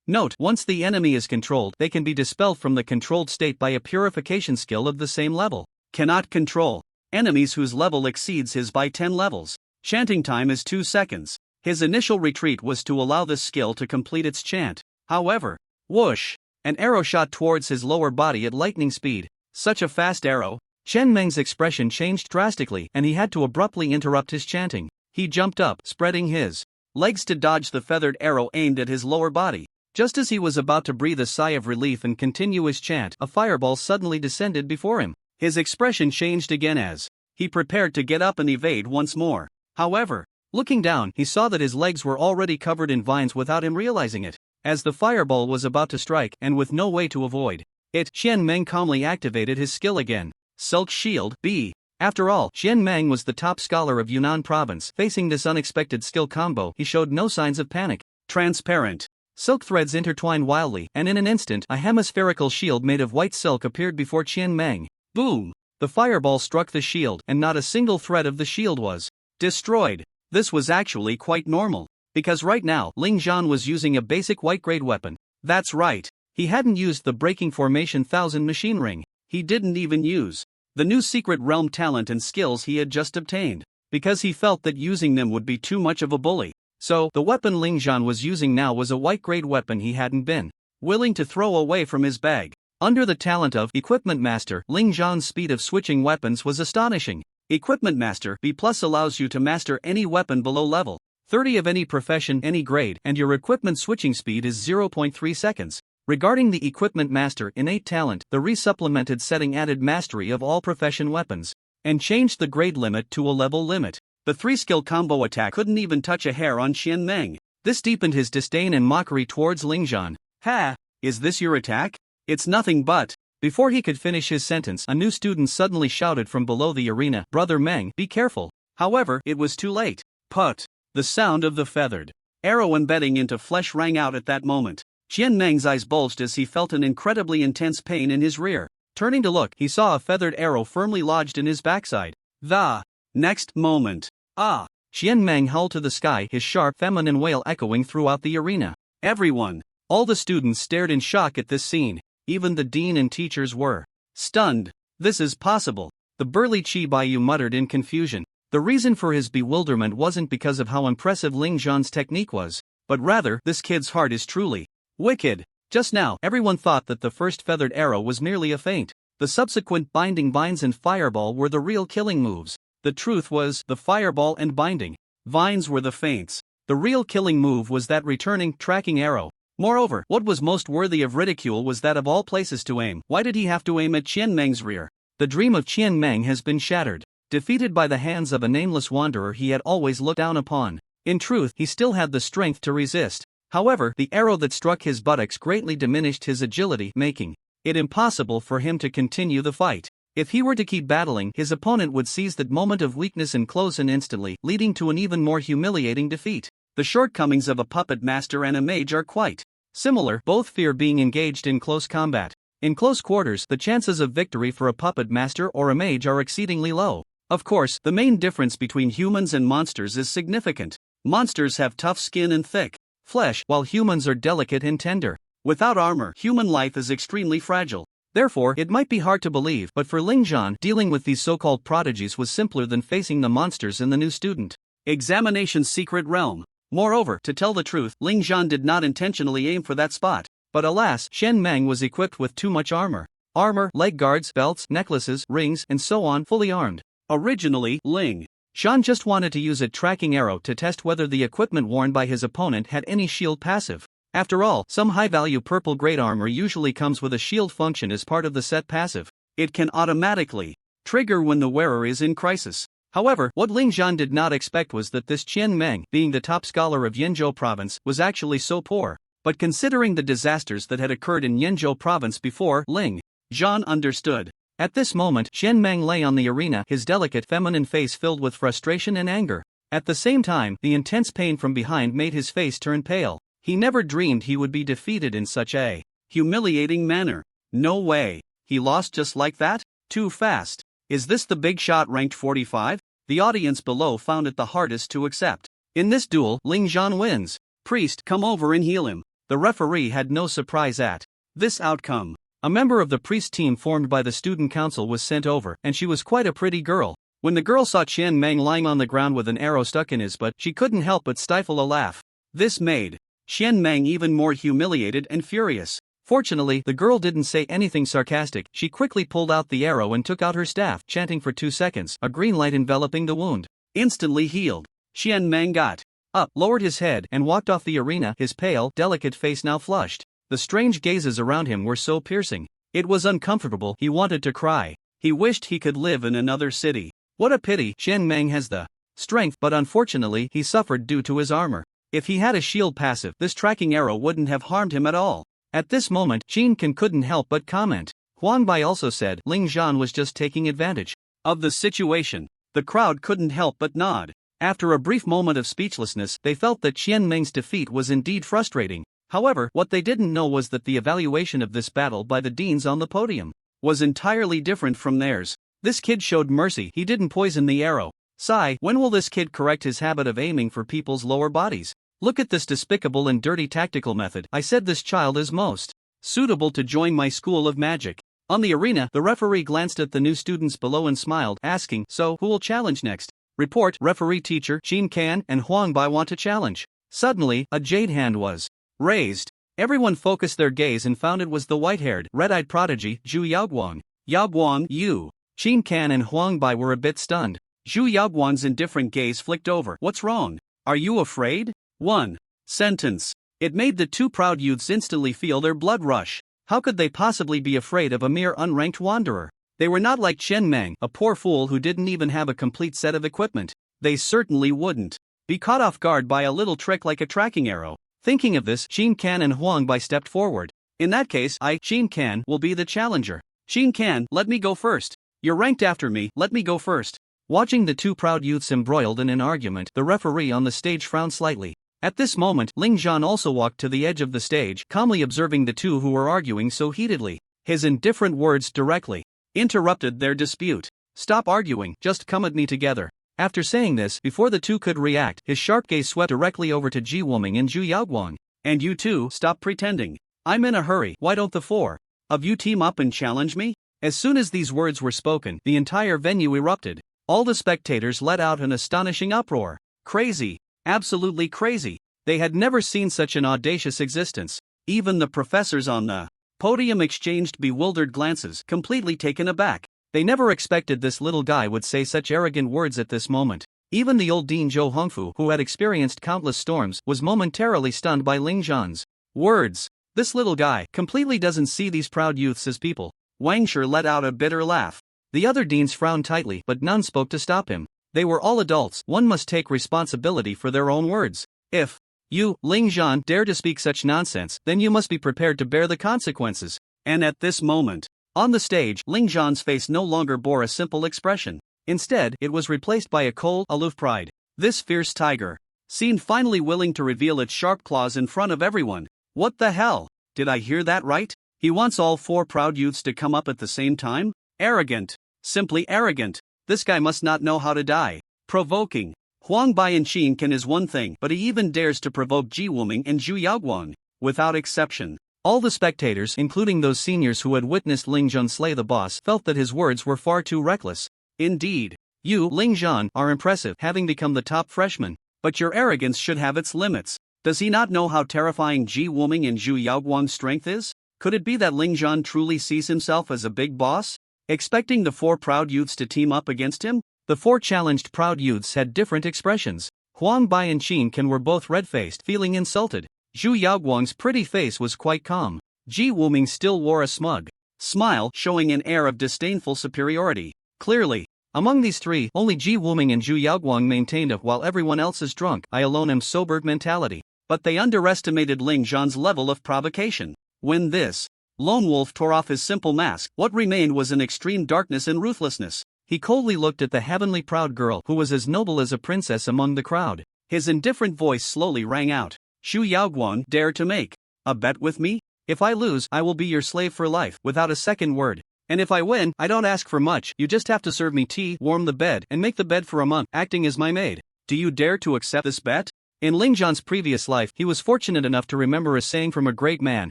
Note, once the enemy is controlled, they can be dispelled from the controlled state by a purification skill of the same level. Cannot control enemies whose level exceeds his by 10 levels. Chanting time is 2 seconds. His initial retreat was to allow this skill to complete its chant. However, whoosh! An arrow shot towards his lower body at lightning speed. Such a fast arrow! Qian Meng's expression changed drastically, and he had to abruptly interrupt his chanting. He jumped up, spreading his legs to dodge the feathered arrow aimed at his lower body. Just as he was about to breathe a sigh of relief and continue his chant, a fireball suddenly descended before him. His expression changed again as he prepared to get up and evade once more. However, looking down, he saw that his legs were already covered in vines without him realizing it. As the fireball was about to strike, and with no way to avoid it, Qian Meng calmly activated his skill again. Silk Shield B. After all, Qian Meng was the top scholar of Yunnan province. Facing this unexpected skill combo, he showed no signs of panic. Transparent. Silk threads intertwined wildly, and in an instant, a hemispherical shield made of white silk appeared before Qian Meng. Boom! The fireball struck the shield, and not a single thread of the shield was destroyed. This was actually quite normal, because right now, Ling Zhan was using a basic white-grade weapon. That's right. He hadn't used the breaking formation 1000 machine ring. He didn't even use the new secret realm talent and skills he had just obtained, because he felt that using them would be too much of a bully. So, the weapon Ling Zhan was using now was a white-grade weapon he hadn't been willing to throw away from his bag. Under the talent of Equipment Master, Ling Zhan's speed of switching weapons was astonishing. Equipment Master B+ allows you to master any weapon below level 30 of any profession, any grade, and your equipment switching speed is 0.3 seconds. Regarding the Equipment Master innate talent, the re-supplemented setting added mastery of all profession weapons and changed the grade limit to a level limit. The 3-skill combo attack couldn't even touch a hair on Qian Meng. This deepened his disdain and mockery towards Ling Zhan. Ha! Is this your attack? It's nothing but. Before he could finish his sentence, a new student suddenly shouted from below the arena, "Brother Meng, be careful." However, it was too late. Put! The sound of the feathered arrow embedding into flesh rang out at that moment. Qian Meng's eyes bulged as he felt an incredibly intense pain in his rear. Turning to look, he saw a feathered arrow firmly lodged in his backside. The next moment, Qian Meng howled to the sky, his sharp feminine wail echoing throughout the arena. Everyone, all the students stared in shock at this scene. Even the dean and teachers were stunned. This is possible. The burly Qi Baiyu muttered in confusion. The reason for his bewilderment wasn't because of how impressive Ling Zhan's technique was, but rather, this kid's heart is truly wicked. Just now, everyone thought that the first feathered arrow was merely a feint. The subsequent binding vines and fireball were the real killing moves. The truth was, the fireball and binding vines were the feints. The real killing move was that returning, tracking arrow. Moreover, what was most worthy of ridicule was that of all places to aim. Why did he have to aim at Qian Meng's rear? The dream of Qian Meng has been shattered. Defeated by the hands of a nameless wanderer he had always looked down upon. In truth, he still had the strength to resist. However, the arrow that struck his buttocks greatly diminished his agility, making it impossible for him to continue the fight. If he were to keep battling, his opponent would seize that moment of weakness and close in instantly, leading to an even more humiliating defeat. The shortcomings of a puppet master and a mage are quite similar, both fear being engaged in close combat. In close quarters, the chances of victory for a puppet master or a mage are exceedingly low. Of course, the main difference between humans and monsters is significant. Monsters have tough skin and thick flesh, while humans are delicate and tender. Without armor, human life is extremely fragile. Therefore, it might be hard to believe, but for Ling Zhan, dealing with these so-called prodigies was simpler than facing the monsters in the new student examination's secret realm. Moreover, to tell the truth, Ling Zhan did not intentionally aim for that spot. But alas, Qian Meng was equipped with too much armor. Armor, leg guards, belts, necklaces, rings, and so on, fully armed. Originally, Ling Zhan just wanted to use a tracking arrow to test whether the equipment worn by his opponent had any shield passive. After all, some high-value purple-grade armor usually comes with a shield function as part of the set passive. It can automatically trigger when the wearer is in crisis. However, what Ling Zhan did not expect was that this Qian Meng, being the top scholar of Yanzhou province, was actually so poor. But considering the disasters that had occurred in Yanzhou province before, Ling Zhan understood. At this moment, Qian Meng lay on the arena, his delicate feminine face filled with frustration and anger. At the same time, the intense pain from behind made his face turn pale. He never dreamed he would be defeated in such a humiliating manner. No way. He lost just like that? Too fast. Is this the big shot ranked 45? The audience below found it the hardest to accept. In this duel, Ling Zhan wins. Priest, come over and heal him. The referee had no surprise at this outcome. A member of the priest team formed by the student council was sent over, and she was quite a pretty girl. When the girl saw Qian Meng lying on the ground with an arrow stuck in his butt, she couldn't help but stifle a laugh. This made Qian Meng even more humiliated and furious. Fortunately, the girl didn't say anything sarcastic. She quickly pulled out the arrow and took out her staff, chanting for 2 seconds, a green light enveloping the wound. Instantly healed. Qian Meng got up, lowered his head, and walked off the arena, his pale, delicate face now flushed. The strange gazes around him were so piercing. It was uncomfortable. He wanted to cry. He wished he could live in another city. What a pity. Qian Meng has the strength, but unfortunately, he suffered due to his armor. If he had a shield passive, this tracking arrow wouldn't have harmed him at all. At this moment, Qin Kan couldn't help but comment. Huang Bai also said Ling Zhan was just taking advantage of the situation. The crowd couldn't help but nod. After a brief moment of speechlessness, they felt that Qian Meng's defeat was indeed frustrating. However, what they didn't know was that the evaluation of this battle by the deans on the podium was entirely different from theirs. This kid showed mercy. He didn't poison the arrow. Sigh, when will this kid correct his habit of aiming for people's lower bodies? Look at this despicable and dirty tactical method. I said this child is most suitable to join my school of magic. On the arena, the referee glanced at the new students below and smiled, asking, "So, who will challenge next?" Report, referee teacher Jin Kan and Huang Bai want to challenge. Suddenly, a jade hand was raised. Everyone focused their gaze and found it was the white-haired, red-eyed prodigy, Zhu Yaoguang. Yaoguang, you. Jin Kan and Huang Bai were a bit stunned. Zhu Yaoguang's indifferent gaze flicked over. What's wrong? Are you afraid? 1. Sentence. It made the two proud youths instantly feel their blood rush. How could they possibly be afraid of a mere unranked wanderer? They were not like Chen Meng, a poor fool who didn't even have a complete set of equipment. They certainly wouldn't be caught off guard by a little trick like a tracking arrow. Thinking of this, Jin Kan and Huang Bai stepped forward. In that case, I, Jin Kan, will be the challenger. Jin Kan, let me go first. You're ranked after me, let me go first. Watching the two proud youths embroiled in an argument, the referee on the stage frowned slightly. At this moment, Ling Zhan also walked to the edge of the stage, calmly observing the two who were arguing so heatedly. His indifferent words directly interrupted their dispute. Stop arguing, just come at me together. After saying this, before the two could react, his sharp gaze swept directly over to Ji Wuming and Zhu Yaoguang. And you two, stop pretending. I'm in a hurry, why don't the four of you team up and challenge me? As soon as these words were spoken, the entire venue erupted. All the spectators let out an astonishing uproar. Crazy. Absolutely crazy. They had never seen such an audacious existence. Even the professors on the podium exchanged bewildered glances, completely taken aback. They never expected this little guy would say such arrogant words at this moment. Even the old Dean Zhou Hongfu, who had experienced countless storms, was momentarily stunned by Ling Zhan's words. This little guy completely doesn't see these proud youths as people. Wang Shi let out a bitter laugh. The other deans frowned tightly, but none spoke to stop him. They were all adults, one must take responsibility for their own words. If you, Ling Zhan, dare to speak such nonsense, then you must be prepared to bear the consequences. And at this moment, on the stage, Ling Zhan's face no longer bore a simple expression. Instead, it was replaced by a cold, aloof pride. This fierce tiger seemed finally willing to reveal its sharp claws in front of everyone. What the hell? Did I hear that right? He wants all four proud youths to come up at the same time? Arrogant. Simply arrogant. This guy must not know how to die. Provoking. Huang Bai and Qin Kan is one thing, but he even dares to provoke Ji Wuming and Zhu Yaoguang. Without exception, all the spectators, including those seniors who had witnessed Ling Zhan slay the boss, felt that his words were far too reckless. Indeed, you, Ling Zhan, are impressive, having become the top freshman. But your arrogance should have its limits. Does he not know how terrifying Ji Wuming and Zhu Yaoguang's strength is? Could it be that Ling Zhan truly sees himself as a big boss? Expecting the four proud youths to team up against him? The four challenged proud youths had different expressions. Huang Bai and Qin Kan were both red-faced, feeling insulted. Zhu Yaoguang's pretty face was quite calm. Ji Wuming still wore a smug smile, showing an air of disdainful superiority. Clearly, among these three, only Ji Wuming and Zhu Yaoguang maintained a "while everyone else is drunk, I alone am sobered" mentality. But they underestimated Ling Zhan's level of provocation. When this lone wolf tore off his simple mask, what remained was an extreme darkness and ruthlessness. He coldly looked at the heavenly proud girl who was as noble as a princess among the crowd. His indifferent voice slowly rang out. Zhu Yaoguang, dare to make a bet with me? If I lose, I will be your slave for life, without a second word. And if I win, I don't ask for much, you just have to serve me tea, warm the bed, and make the bed for a month, acting as my maid. Do you dare to accept this bet? In Ling Zhan's previous life, he was fortunate enough to remember a saying from a great man: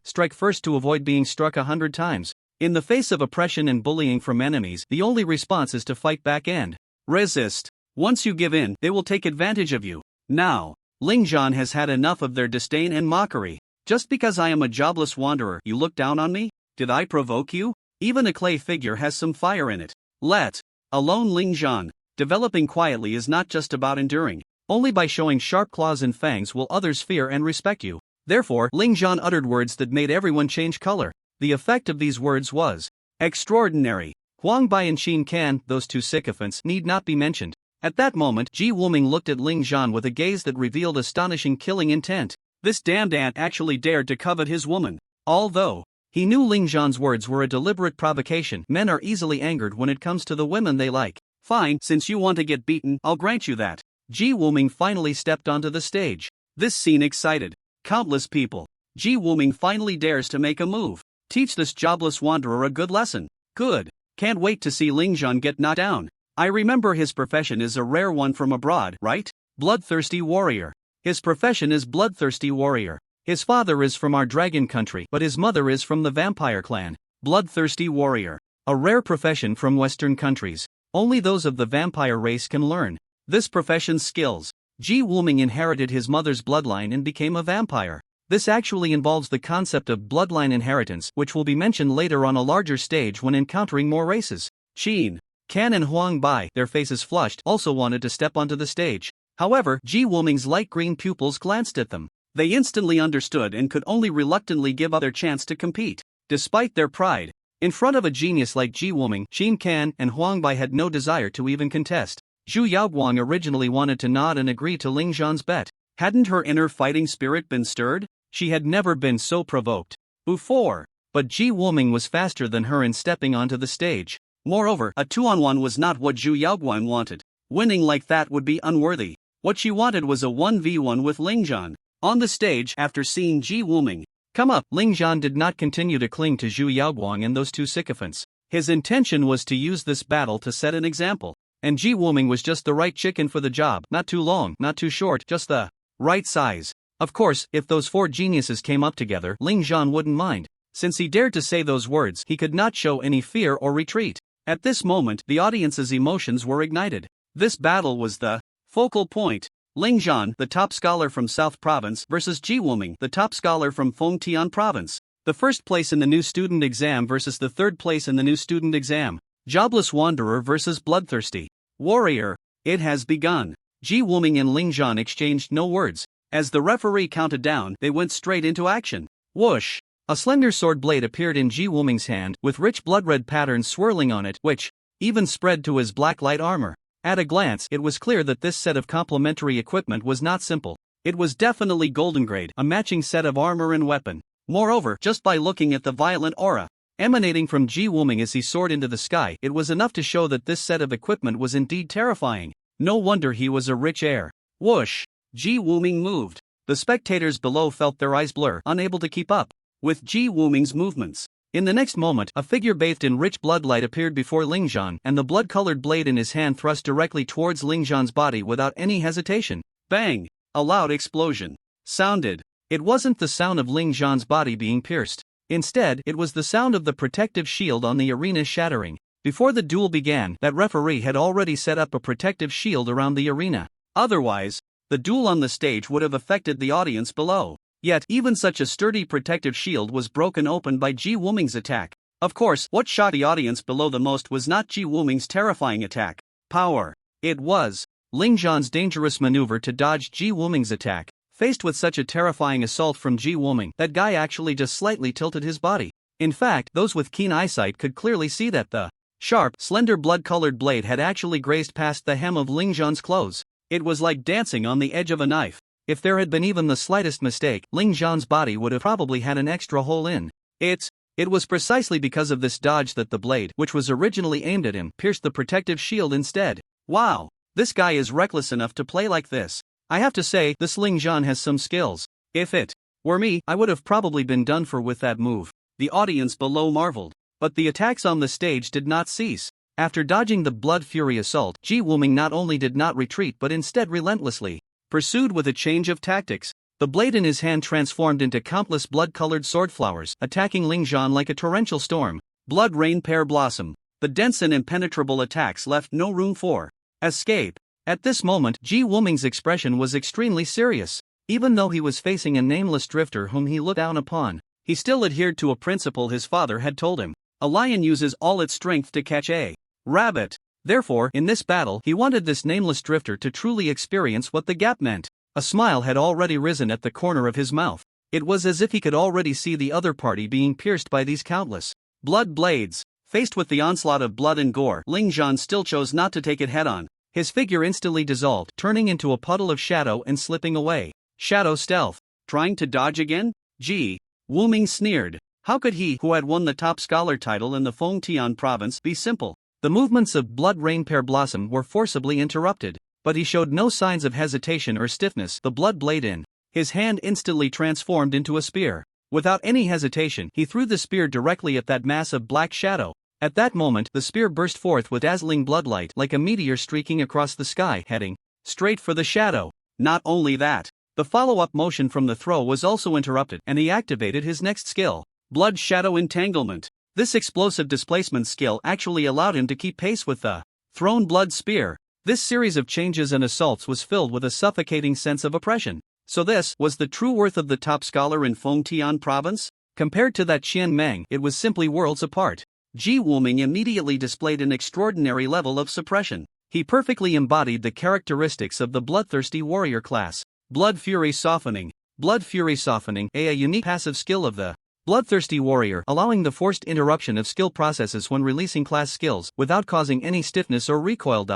strike first to avoid being struck 100 times. In the face of oppression and bullying from enemies, the only response is to fight back and resist. Once you give in, they will take advantage of you. Now, Ling Zhan has had enough of their disdain and mockery. Just because I am a jobless wanderer, you look down on me? Did I provoke you? Even a clay figure has some fire in it. Let alone Ling Zhan. Developing quietly is not just about enduring. Only by showing sharp claws and fangs will others fear and respect you. Therefore, Ling Zhan uttered words that made everyone change color. The effect of these words was extraordinary. Huang Bai and Qin Kan, those two sycophants, need not be mentioned. At that moment, Ji Wuming looked at Ling Zhan with a gaze that revealed astonishing killing intent. This damned ant actually dared to covet his woman. Although he knew Ling Zhan's words were a deliberate provocation, men are easily angered when it comes to the women they like. Fine, since you want to get beaten, I'll grant you that. Ji Wuming finally stepped onto the stage. This scene excited countless people. Ji Wuming finally dares to make a move. Teach this jobless wanderer a good lesson. Good. Can't wait to see Ling Zhan get knocked down. I remember his profession is a rare one from abroad, right? Bloodthirsty warrior. His profession is bloodthirsty warrior. His father is from our dragon country, but his mother is from the vampire clan. Bloodthirsty warrior. A rare profession from Western countries. Only those of the vampire race can learn this profession's skills. Ji Wuming inherited his mother's bloodline and became a vampire. This actually involves the concept of bloodline inheritance, which will be mentioned later on a larger stage when encountering more races. Qin, Kan and Huang Bai, their faces flushed, also wanted to step onto the stage. However, Ji Wuming's light green pupils glanced at them. They instantly understood and could only reluctantly give up their chance to compete. Despite their pride, in front of a genius like Ji Wuming, Qin Kan and Huang Bai had no desire to even contest. Zhu Yaoguang originally wanted to nod and agree to Ling Zhan's bet. Hadn't her inner fighting spirit been stirred? She had never been so provoked before. But Ji Wuming was faster than her in stepping onto the stage. Moreover, a 2-on-1 was not what Zhu Yaoguang wanted. Winning like that would be unworthy. What she wanted was a 1v1 with Ling Zhan. On the stage, after seeing Ji Wuming come up, Ling Zhan did not continue to cling to Zhu Yaoguang and those two sycophants. His intention was to use this battle to set an example. And Ji Wuming was just the right chicken for the job. Not too long, not too short, just the right size. Of course, if those four geniuses came up together, Ling Zhan wouldn't mind. Since he dared to say those words, he could not show any fear or retreat. At this moment, the audience's emotions were ignited. This battle was the focal point. Ling Zhan, the top scholar from South Province, versus Ji Wuming, the top scholar from Fengtian Province. The first place in the new student exam versus the third place in the new student exam. Jobless wanderer versus bloodthirsty warrior. It has begun. Ji Wuming and Ling Zhan exchanged no words. As the referee counted down, they went straight into action. Whoosh! A slender sword blade appeared in Ji Wuming's hand, with rich blood-red patterns swirling on it, which even spread to his black light armor. At a glance, it was clear that this set of complementary equipment was not simple. It was definitely golden grade, a matching set of armor and weapon. Moreover, just by looking at the violent aura emanating from Ji Wuming as he soared into the sky, it was enough to show that this set of equipment was indeed terrifying. No wonder he was a rich heir. Whoosh! Ji Wuming moved. The spectators below felt their eyes blur, unable to keep up with Ji Wuming's movements. In the next moment, a figure bathed in rich bloodlight appeared before Ling Zhan, and the blood-colored blade in his hand thrust directly towards Ling Zhan's body without any hesitation. Bang! A loud explosion sounded. It wasn't the sound of Ling Zhan's body being pierced. Instead, it was the sound of the protective shield on the arena shattering. Before the duel began, that referee had already set up a protective shield around the arena. Otherwise, the duel on the stage would have affected the audience below. Yet, even such a sturdy protective shield was broken open by Ji Wuming's attack. Of course, what shocked the audience below the most was not Ji Wuming's terrifying attack power. It was Ling Zhan's dangerous maneuver to dodge Ji Wuming's attack. Faced with such a terrifying assault from Ji Wuming, that guy actually just slightly tilted his body. In fact, those with keen eyesight could clearly see that the sharp, slender blood-colored blade had actually grazed past the hem of Ling Zhan's clothes. It was like dancing on the edge of a knife. If there had been even the slightest mistake, Ling Zhan's body would have probably had an extra hole in it. It was precisely because of this dodge that the blade, which was originally aimed at him, pierced the protective shield instead. Wow! This guy is reckless enough to play like this. I have to say, this Ling Zhan has some skills. If it were me, I would have probably been done for with that move. The audience below marveled. But the attacks on the stage did not cease. After dodging the blood fury assault, Ji Wuming not only did not retreat but instead relentlessly pursued with a change of tactics. The blade in his hand transformed into countless blood-colored sword flowers, attacking Ling Zhan like a torrential storm. Blood rain pear blossom. The dense and impenetrable attacks left no room for escape. At this moment, Ji Wuming's expression was extremely serious. Even though he was facing a nameless drifter whom he looked down upon, he still adhered to a principle his father had told him. A lion uses all its strength to catch a rabbit. Therefore, in this battle, he wanted this nameless drifter to truly experience what the gap meant. A smile had already risen at the corner of his mouth. It was as if he could already see the other party being pierced by these countless blood blades. Faced with the onslaught of blood and gore, Ling Zhan still chose not to take it head-on. His figure instantly dissolved, turning into a puddle of shadow and slipping away. Shadow stealth. Trying to dodge again? Ji Wuming sneered. How could he, who had won the top scholar title in the Fengtian province, be simple? The movements of Blood Rain Pear Blossom were forcibly interrupted, but he showed no signs of hesitation or stiffness. The blood blade in his hand instantly transformed into a spear. Without any hesitation, he threw the spear directly at that mass of black shadow. At that moment, the spear burst forth with dazzling bloodlight like a meteor streaking across the sky, heading straight for the shadow. Not only that, The follow-up motion from the throw was also interrupted, and he activated his next skill, Blood Shadow Entanglement. This explosive displacement skill actually allowed him to keep pace with the thrown blood spear. This series of changes and assaults was filled with a suffocating sense of oppression. So this was the true worth of the top scholar in Fengtian province? Compared to that Qian Meng, it was simply worlds apart. Ji Wuming immediately displayed an extraordinary level of suppression. He perfectly embodied the characteristics of the bloodthirsty warrior class. Blood Fury Softening. Blood Fury Softening, a unique passive skill of the bloodthirsty warrior, allowing the forced interruption of skill processes when releasing class skills without causing any stiffness or recoil.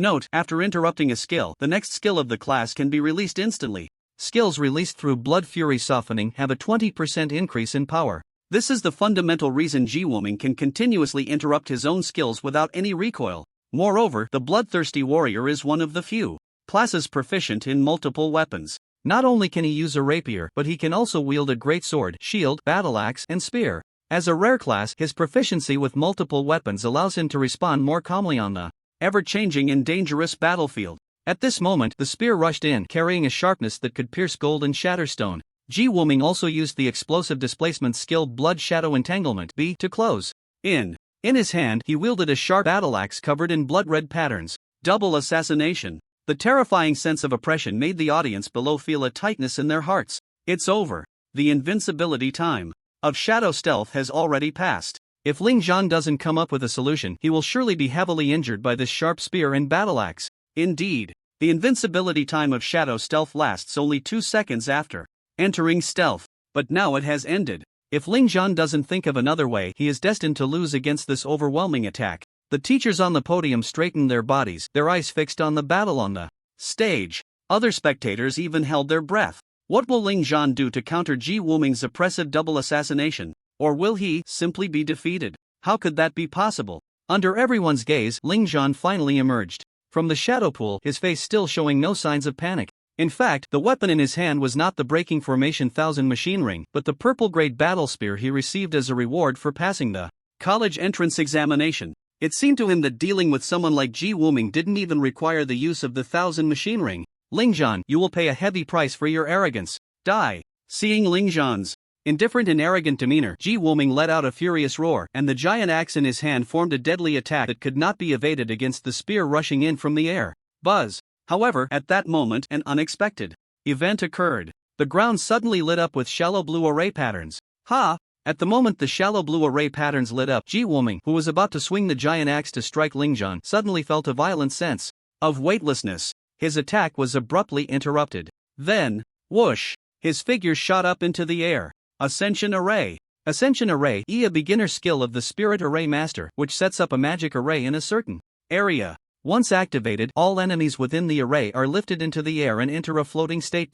Note, after interrupting a skill, the next skill of the class can be released instantly. Skills released through Blood Fury Softening have a 20% increase in power. This is the fundamental reason Ji Wuming can continuously interrupt his own skills without any recoil. Moreover, the bloodthirsty warrior is one of the few classes proficient in multiple weapons. Not only can he use a rapier, but he can also wield a great sword, shield, battle axe, and spear. As a rare class, his proficiency with multiple weapons allows him to respond more calmly on the ever-changing and dangerous battlefield. At this moment, the spear rushed in, carrying a sharpness that could pierce gold and shatter stone. Ji Wuming also used the explosive displacement skill Blood Shadow Entanglement (B) to close in. In his hand, he wielded a sharp battle axe covered in blood-red patterns. Double Assassination. The terrifying sense of oppression made the audience below feel a tightness in their hearts. It's over. The invincibility time of Shadow Stealth has already passed. If Ling Zhan doesn't come up with a solution, he will surely be heavily injured by this sharp spear and battle axe. Indeed, the invincibility time of Shadow Stealth lasts only 2 seconds after entering stealth, but now it has ended. If Ling Zhan doesn't think of another way, he is destined to lose against this overwhelming attack. The teachers on the podium straightened their bodies, their eyes fixed on the battle on the stage. Other spectators even held their breath. What will Ling Zhan do to counter Ji Wuming's oppressive double assassination? Or will he simply be defeated? How could that be possible? Under everyone's gaze, Ling Zhan finally emerged from the shadow pool, his face still showing no signs of panic. In fact, the weapon in his hand was not the Breaking Formation 1000 machine ring, but the purple-grade battle spear he received as a reward for passing the college entrance examination. It seemed to him that dealing with someone like Ji Wuming didn't even require the use of the 1000 machine ring. Ling Zhan, you will pay a heavy price for your arrogance. Die. Seeing Ling Zhan's indifferent and arrogant demeanor, Ji Wuming let out a furious roar, and the giant axe in his hand formed a deadly attack that could not be evaded against the spear rushing in from the air. Buzz. However, at that moment, an unexpected event occurred. The ground suddenly lit up with shallow blue array patterns. Ha! At the moment the shallow blue array patterns lit up, Ji Wuming, who was about to swing the giant axe to strike Ling Zhan, suddenly felt a violent sense of weightlessness. His attack was abruptly interrupted. Then, whoosh! His figure shot up into the air. Ascension Array. Ascension Array, a beginner skill of the Spirit Array Master, which sets up a magic array in a certain area. Once activated, all enemies within the array are lifted into the air and enter a floating state.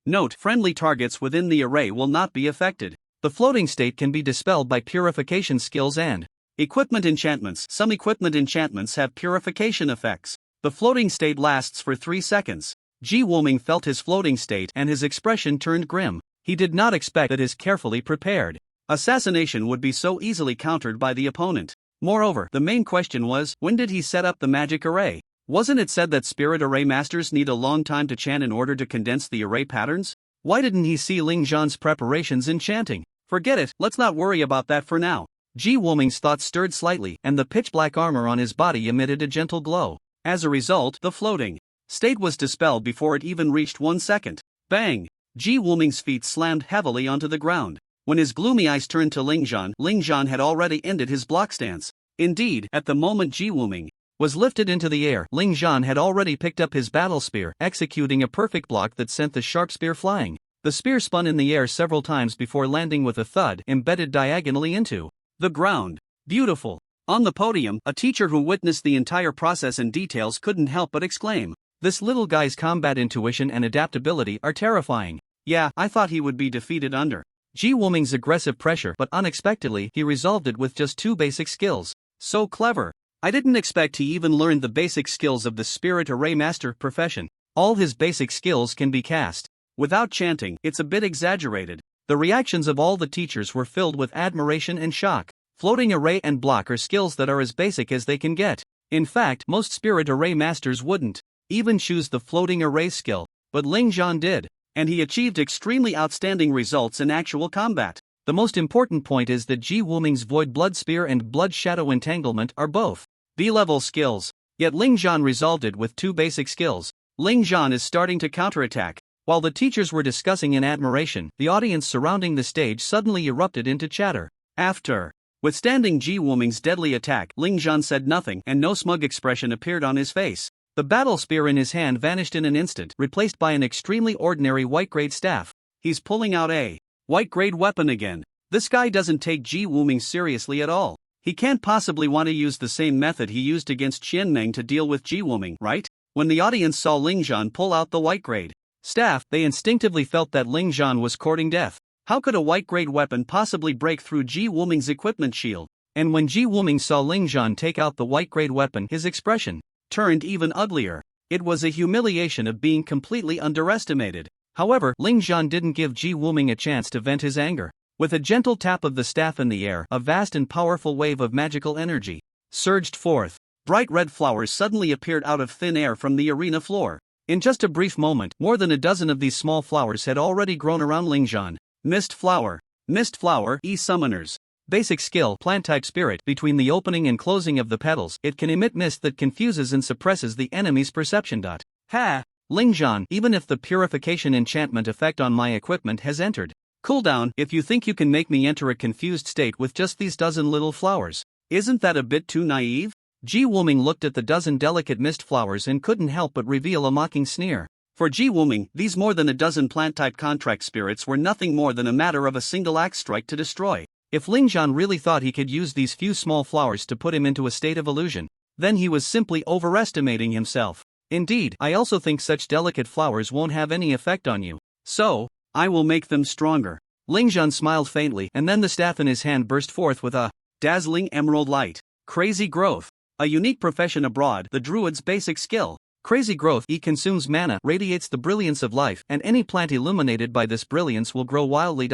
Note, friendly targets within the array will not be affected. The floating state can be dispelled by purification skills and equipment enchantments. Some equipment enchantments have purification effects. The floating state lasts for 3 seconds. Ji Wuming felt his floating state and his expression turned grim. He did not expect that his carefully prepared assassination would be so easily countered by the opponent. Moreover, the main question was, when did he set up the magic array? Wasn't it said that spirit array masters need a long time to chant in order to condense the array patterns? Why didn't he see Ling Zhan's preparations in chanting? Forget it, let's not worry about that for now. Ji Wuming's thoughts stirred slightly, and the pitch-black armor on his body emitted a gentle glow. As a result, the floating state was dispelled before it even reached 1 second. Bang! Ji Wuming's feet slammed heavily onto the ground. When his gloomy eyes turned to Ling Zhan had already ended his block stance. Indeed, at the moment Ji Wuming was lifted into the air, Ling Zhan had already picked up his battle spear, executing a perfect block that sent the sharp spear flying. The spear spun in the air several times before landing with a thud, embedded diagonally into the ground. Beautiful. On the podium, a teacher who witnessed the entire process in details couldn't help but exclaim, "This little guy's combat intuition and adaptability are terrifying. Yeah, I thought he would be defeated under Ji Wuming's aggressive pressure, but unexpectedly, he resolved it with just 2 basic skills. So clever. I didn't expect he even learned the basic skills of the Spirit Array Master profession. All his basic skills can be cast without chanting. It's a bit exaggerated." The reactions of all the teachers were filled with admiration and shock. Floating array and block are skills that are as basic as they can get. In fact, most Spirit Array Masters wouldn't even choose the floating array skill, but Ling Zhan did. and he achieved extremely outstanding results in actual combat. The most important point is that Ji Wuming's Void Blood Spear and Blood Shadow Entanglement are both B-level skills, yet Ling Zhan resolved it with 2 basic skills. Ling Zhan is starting to counterattack. While the teachers were discussing in admiration, the audience surrounding the stage suddenly erupted into chatter. After withstanding Ji Wuming's deadly attack, Ling Zhan said nothing and no smug expression appeared on his face. The battle spear in his hand vanished in an instant, replaced by an extremely ordinary white-grade staff. He's pulling out a white-grade weapon again. This guy doesn't take Ji Wuming seriously at all. He can't possibly want to use the same method he used against Qianmeng to deal with Ji Wuming, right? When the audience saw Ling Zhan pull out the white-grade staff, they instinctively felt that Ling Zhan was courting death. How could a white-grade weapon possibly break through Ji Wuming's equipment shield? And when Ji Wuming saw Ling Zhan take out the white-grade weapon, his expression turned even uglier. It was a humiliation of being completely underestimated. However, Ling Zhan didn't give Ji Wuming a chance to vent his anger. With a gentle tap of the staff in the air, a vast and powerful wave of magical energy surged forth. Bright red flowers suddenly appeared out of thin air from the arena floor. In just a brief moment, more than a dozen of these small flowers had already grown around Ling Zhan. Mist flower, E-summoners. Basic skill, plant-type spirit. Between the opening and closing of the petals, it can emit mist that confuses and suppresses the enemy's perception. Ha! Ling Zhan, even if the purification enchantment effect on my equipment has entered cooldown, if you think you can make me enter a confused state with just these dozen little flowers, isn't that a bit too naive? Ji Wuming looked at the dozen delicate mist flowers and couldn't help but reveal a mocking sneer. For Ji Wuming, these more than a dozen plant-type contract spirits were nothing more than a matter of a single axe strike to destroy. If Ling Zhan really thought he could use these few small flowers to put him into a state of illusion, then he was simply overestimating himself. Indeed, I also think such delicate flowers won't have any effect on you. So, I will make them stronger. Ling Zhan smiled faintly, and then the staff in his hand burst forth with a dazzling emerald light. Crazy growth. A unique profession abroad, the druid's basic skill. Crazy growth. He consumes mana, radiates the brilliance of life, and any plant illuminated by this brilliance will grow wildly.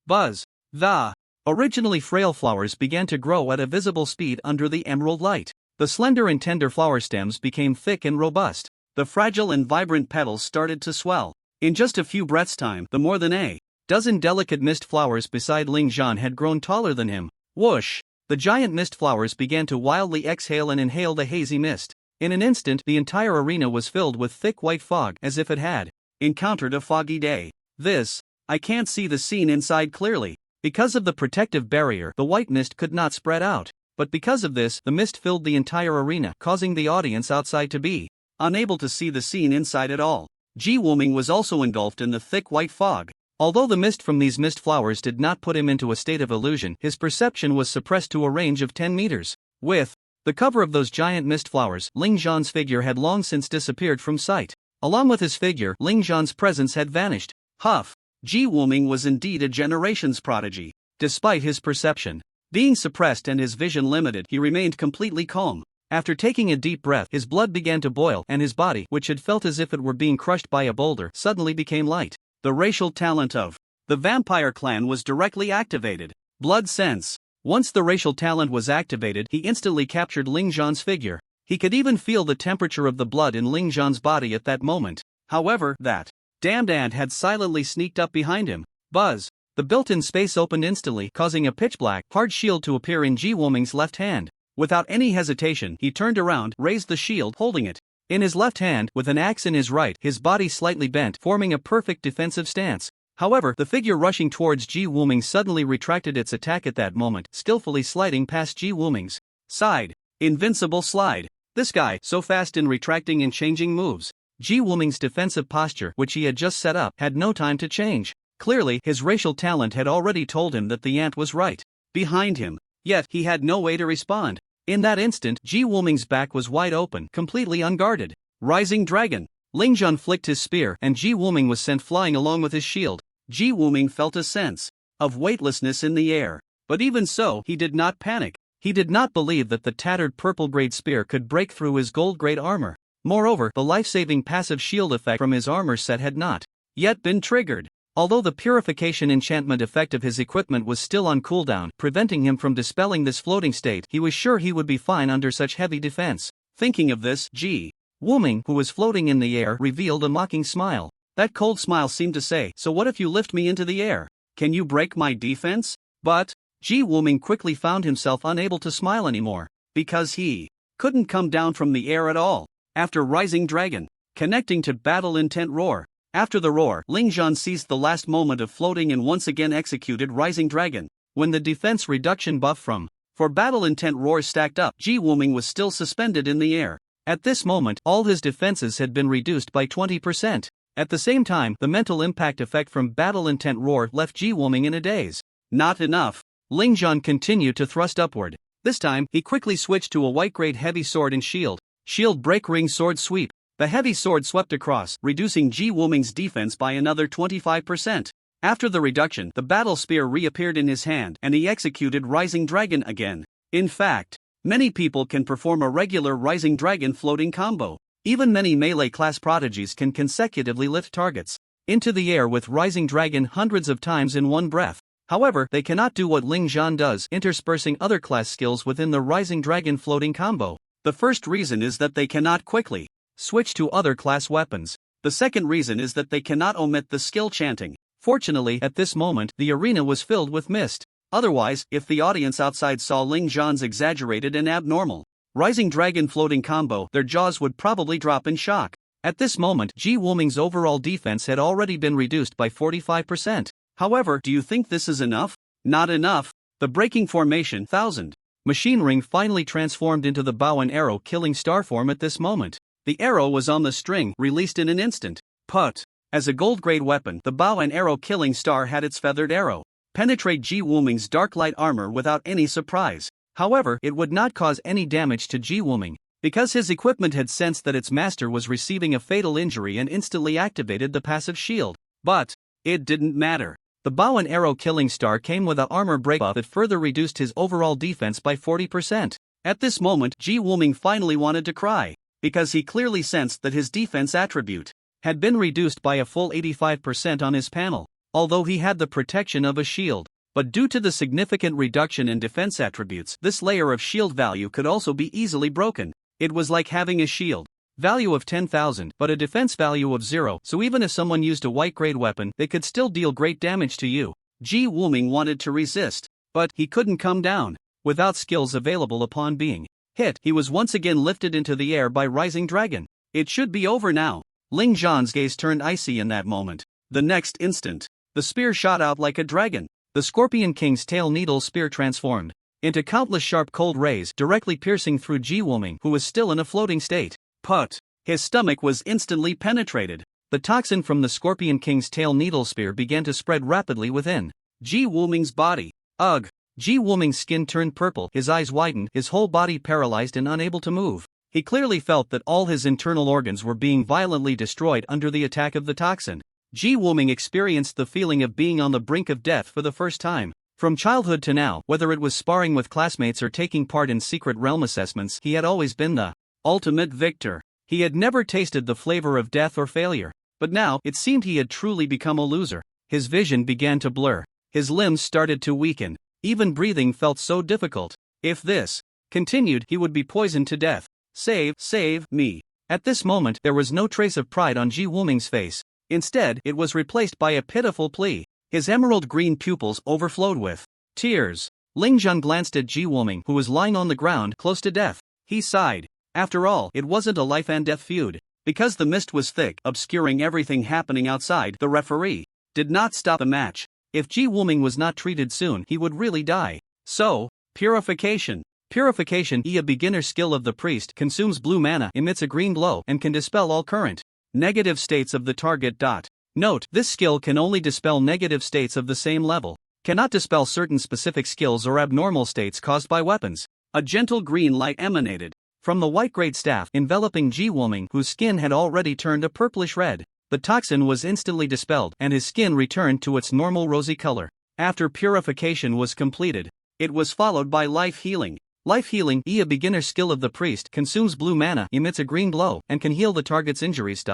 Buzz. The originally frail flowers began to grow at a visible speed under the emerald light. The slender and tender flower stems became thick and robust. The fragile and vibrant petals started to swell. In just a few breaths' time, the more than a dozen delicate mist flowers beside Ling Zhan had grown taller than him. Whoosh! The giant mist flowers began to wildly exhale and inhale the hazy mist. In an instant, the entire arena was filled with thick white fog, as if it had encountered a foggy day. I can't see the scene inside clearly. Because of the protective barrier, the white mist could not spread out. But because of this, the mist filled the entire arena, causing the audience outside to be unable to see the scene inside at all. Ji Wuming was also engulfed in the thick white fog. Although the mist from these mist flowers did not put him into a state of illusion, his perception was suppressed to a range of 10 meters. With the cover of those giant mist flowers, Ling Zhan's figure had long since disappeared from sight. Along with his figure, Ling Zhan's presence had vanished. Huff! Ji Wuming was indeed a generation's prodigy. Despite his perception being suppressed and his vision limited, he remained completely calm. After taking a deep breath, his blood began to boil, and his body, which had felt as if it were being crushed by a boulder, suddenly became light. The racial talent of the vampire clan was directly activated. Blood sense. Once the racial talent was activated, he instantly captured Ling Zhan's figure. He could even feel the temperature of the blood in Ling Zhan's body at that moment. However, that damned ant had silently sneaked up behind him. Buzz! The built-in space opened instantly, causing a pitch-black, hard shield to appear in Ji Wuming's left hand. Without any hesitation, he turned around, raised the shield, holding it in his left hand, with an axe in his right, his body slightly bent, forming a perfect defensive stance. However, the figure rushing towards Ji Wuming suddenly retracted its attack at that moment, skillfully sliding past Ji Wuming's side. Invincible slide. This guy, so fast in retracting and changing moves. Ji Wuming's defensive posture, which he had just set up, had no time to change. Clearly, his racial talent had already told him that the ant was right behind him. Yet, he had no way to respond. In that instant, Ji Wuming's back was wide open, completely unguarded. Rising dragon. Ling Zhan flicked his spear, and Ji Wuming was sent flying along with his shield. Ji Wuming felt a sense of weightlessness in the air. But even so, he did not panic. He did not believe that the tattered purple-grade spear could break through his gold-grade armor. Moreover, the life-saving passive shield effect from his armor set had not yet been triggered. Although the purification enchantment effect of his equipment was still on cooldown, preventing him from dispelling this floating state, he was sure he would be fine under such heavy defense. Thinking of this, Ji Wuming, who was floating in the air, revealed a mocking smile. That cold smile seemed to say, so what if you lift me into the air? Can you break my defense? But Ji Wuming quickly found himself unable to smile anymore, because he couldn't come down from the air at all. After Rising Dragon, connecting to Battle Intent Roar. After the roar, Ling Zhan seized the last moment of floating and once again executed Rising Dragon. When the defense reduction buff for Battle Intent Roar stacked up, Ji Wuming was still suspended in the air. At this moment, all his defenses had been reduced by 20%. At the same time, the mental impact effect from Battle Intent Roar left Ji Wuming in a daze. Not enough. Ling Zhan continued to thrust upward. This time, he quickly switched to a white-grade heavy sword and shield. Shield break ring sword sweep. The heavy sword swept across, reducing Ji Wuming's defense by another 25%. After the reduction, the battle spear reappeared in his hand, and he executed Rising Dragon again. In fact, many people can perform a regular Rising Dragon floating combo. Even many melee class prodigies can consecutively lift targets into the air with Rising Dragon hundreds of times in one breath. However, they cannot do what Ling Zhan does, interspersing other class skills within the Rising Dragon floating combo. The first reason is that they cannot quickly switch to other class weapons. The second reason is that they cannot omit the skill chanting. Fortunately, at this moment, the arena was filled with mist. Otherwise, if the audience outside saw Ling Zhan's exaggerated and abnormal Rising Dragon floating combo, their jaws would probably drop in shock. At this moment, Ji Wuming's overall defense had already been reduced by 45%. However, do you think this is enough? Not enough. The breaking formation 1000 machine ring finally transformed into the bow and arrow killing star form at this moment. The arrow was on the string, released in an instant. Put. As a gold-grade weapon, the bow and arrow killing star had its feathered arrow penetrate Ji Wuming's dark light armor without any surprise. However, it would not cause any damage to Ji Wuming, because his equipment had sensed that its master was receiving a fatal injury and instantly activated the passive shield. But it didn't matter. The bow and arrow killing star came with a armor break buff that further reduced his overall defense by 40%. At this moment, Ji Wuming finally wanted to cry, because he clearly sensed that his defense attribute had been reduced by a full 85% on his panel, although he had the protection of a shield. But due to the significant reduction in defense attributes, this layer of shield value could also be easily broken. It was like having a shield value of 10,000 but a defense value of 0, so even if someone used a white-grade weapon, they could still deal great damage to you. Ji Wuming wanted to resist, but he couldn't come down. Without skills available upon being hit, he was once again lifted into the air by Rising Dragon. It should be over now. Ling Zhan's gaze turned icy in that moment. The next instant, the spear shot out like a dragon. The Scorpion King's tail needle spear transformed into countless sharp cold rays directly piercing through Ji Wuming, who was still in a floating state. Put. His stomach was instantly penetrated. The toxin from the Scorpion King's tail needle spear began to spread rapidly within Ji Wuming's body. Ugh. Ji Wuming's skin turned purple, his eyes widened, his whole body paralyzed and unable to move. He clearly felt that all his internal organs were being violently destroyed under the attack of the toxin. Ji Wuming experienced the feeling of being on the brink of death for the first time. From childhood to now, whether it was sparring with classmates or taking part in secret realm assessments, he had always been the ultimate victor. He had never tasted the flavor of death or failure. But now, it seemed he had truly become a loser. His vision began to blur. His limbs started to weaken. Even breathing felt so difficult. If this continued, he would be poisoned to death. Save me. At this moment, there was no trace of pride on Ji Wuming's face. Instead, it was replaced by a pitiful plea. His emerald green pupils overflowed with tears. Ling Zhan glanced at Ji Wuming, who was lying on the ground close to death. He sighed. After all, it wasn't a life and death feud. Because the mist was thick, obscuring everything happening outside, the referee did not stop the match. If Ji Wuming was not treated soon, he would really die. So, purification. Purification, a beginner skill of the priest, consumes blue mana, emits a green glow, and can dispel all current negative states of the target. Note, this skill can only dispel negative states of the same level, cannot dispel certain specific skills or abnormal states caused by weapons. A gentle green light emanated from the white-grade staff, enveloping Ji Wuming, whose skin had already turned a purplish red. The toxin was instantly dispelled, and his skin returned to its normal rosy color. After purification was completed, it was followed by life healing. Life healing, a beginner skill of the priest, consumes blue mana, emits a green glow, and can heal the target's injuries.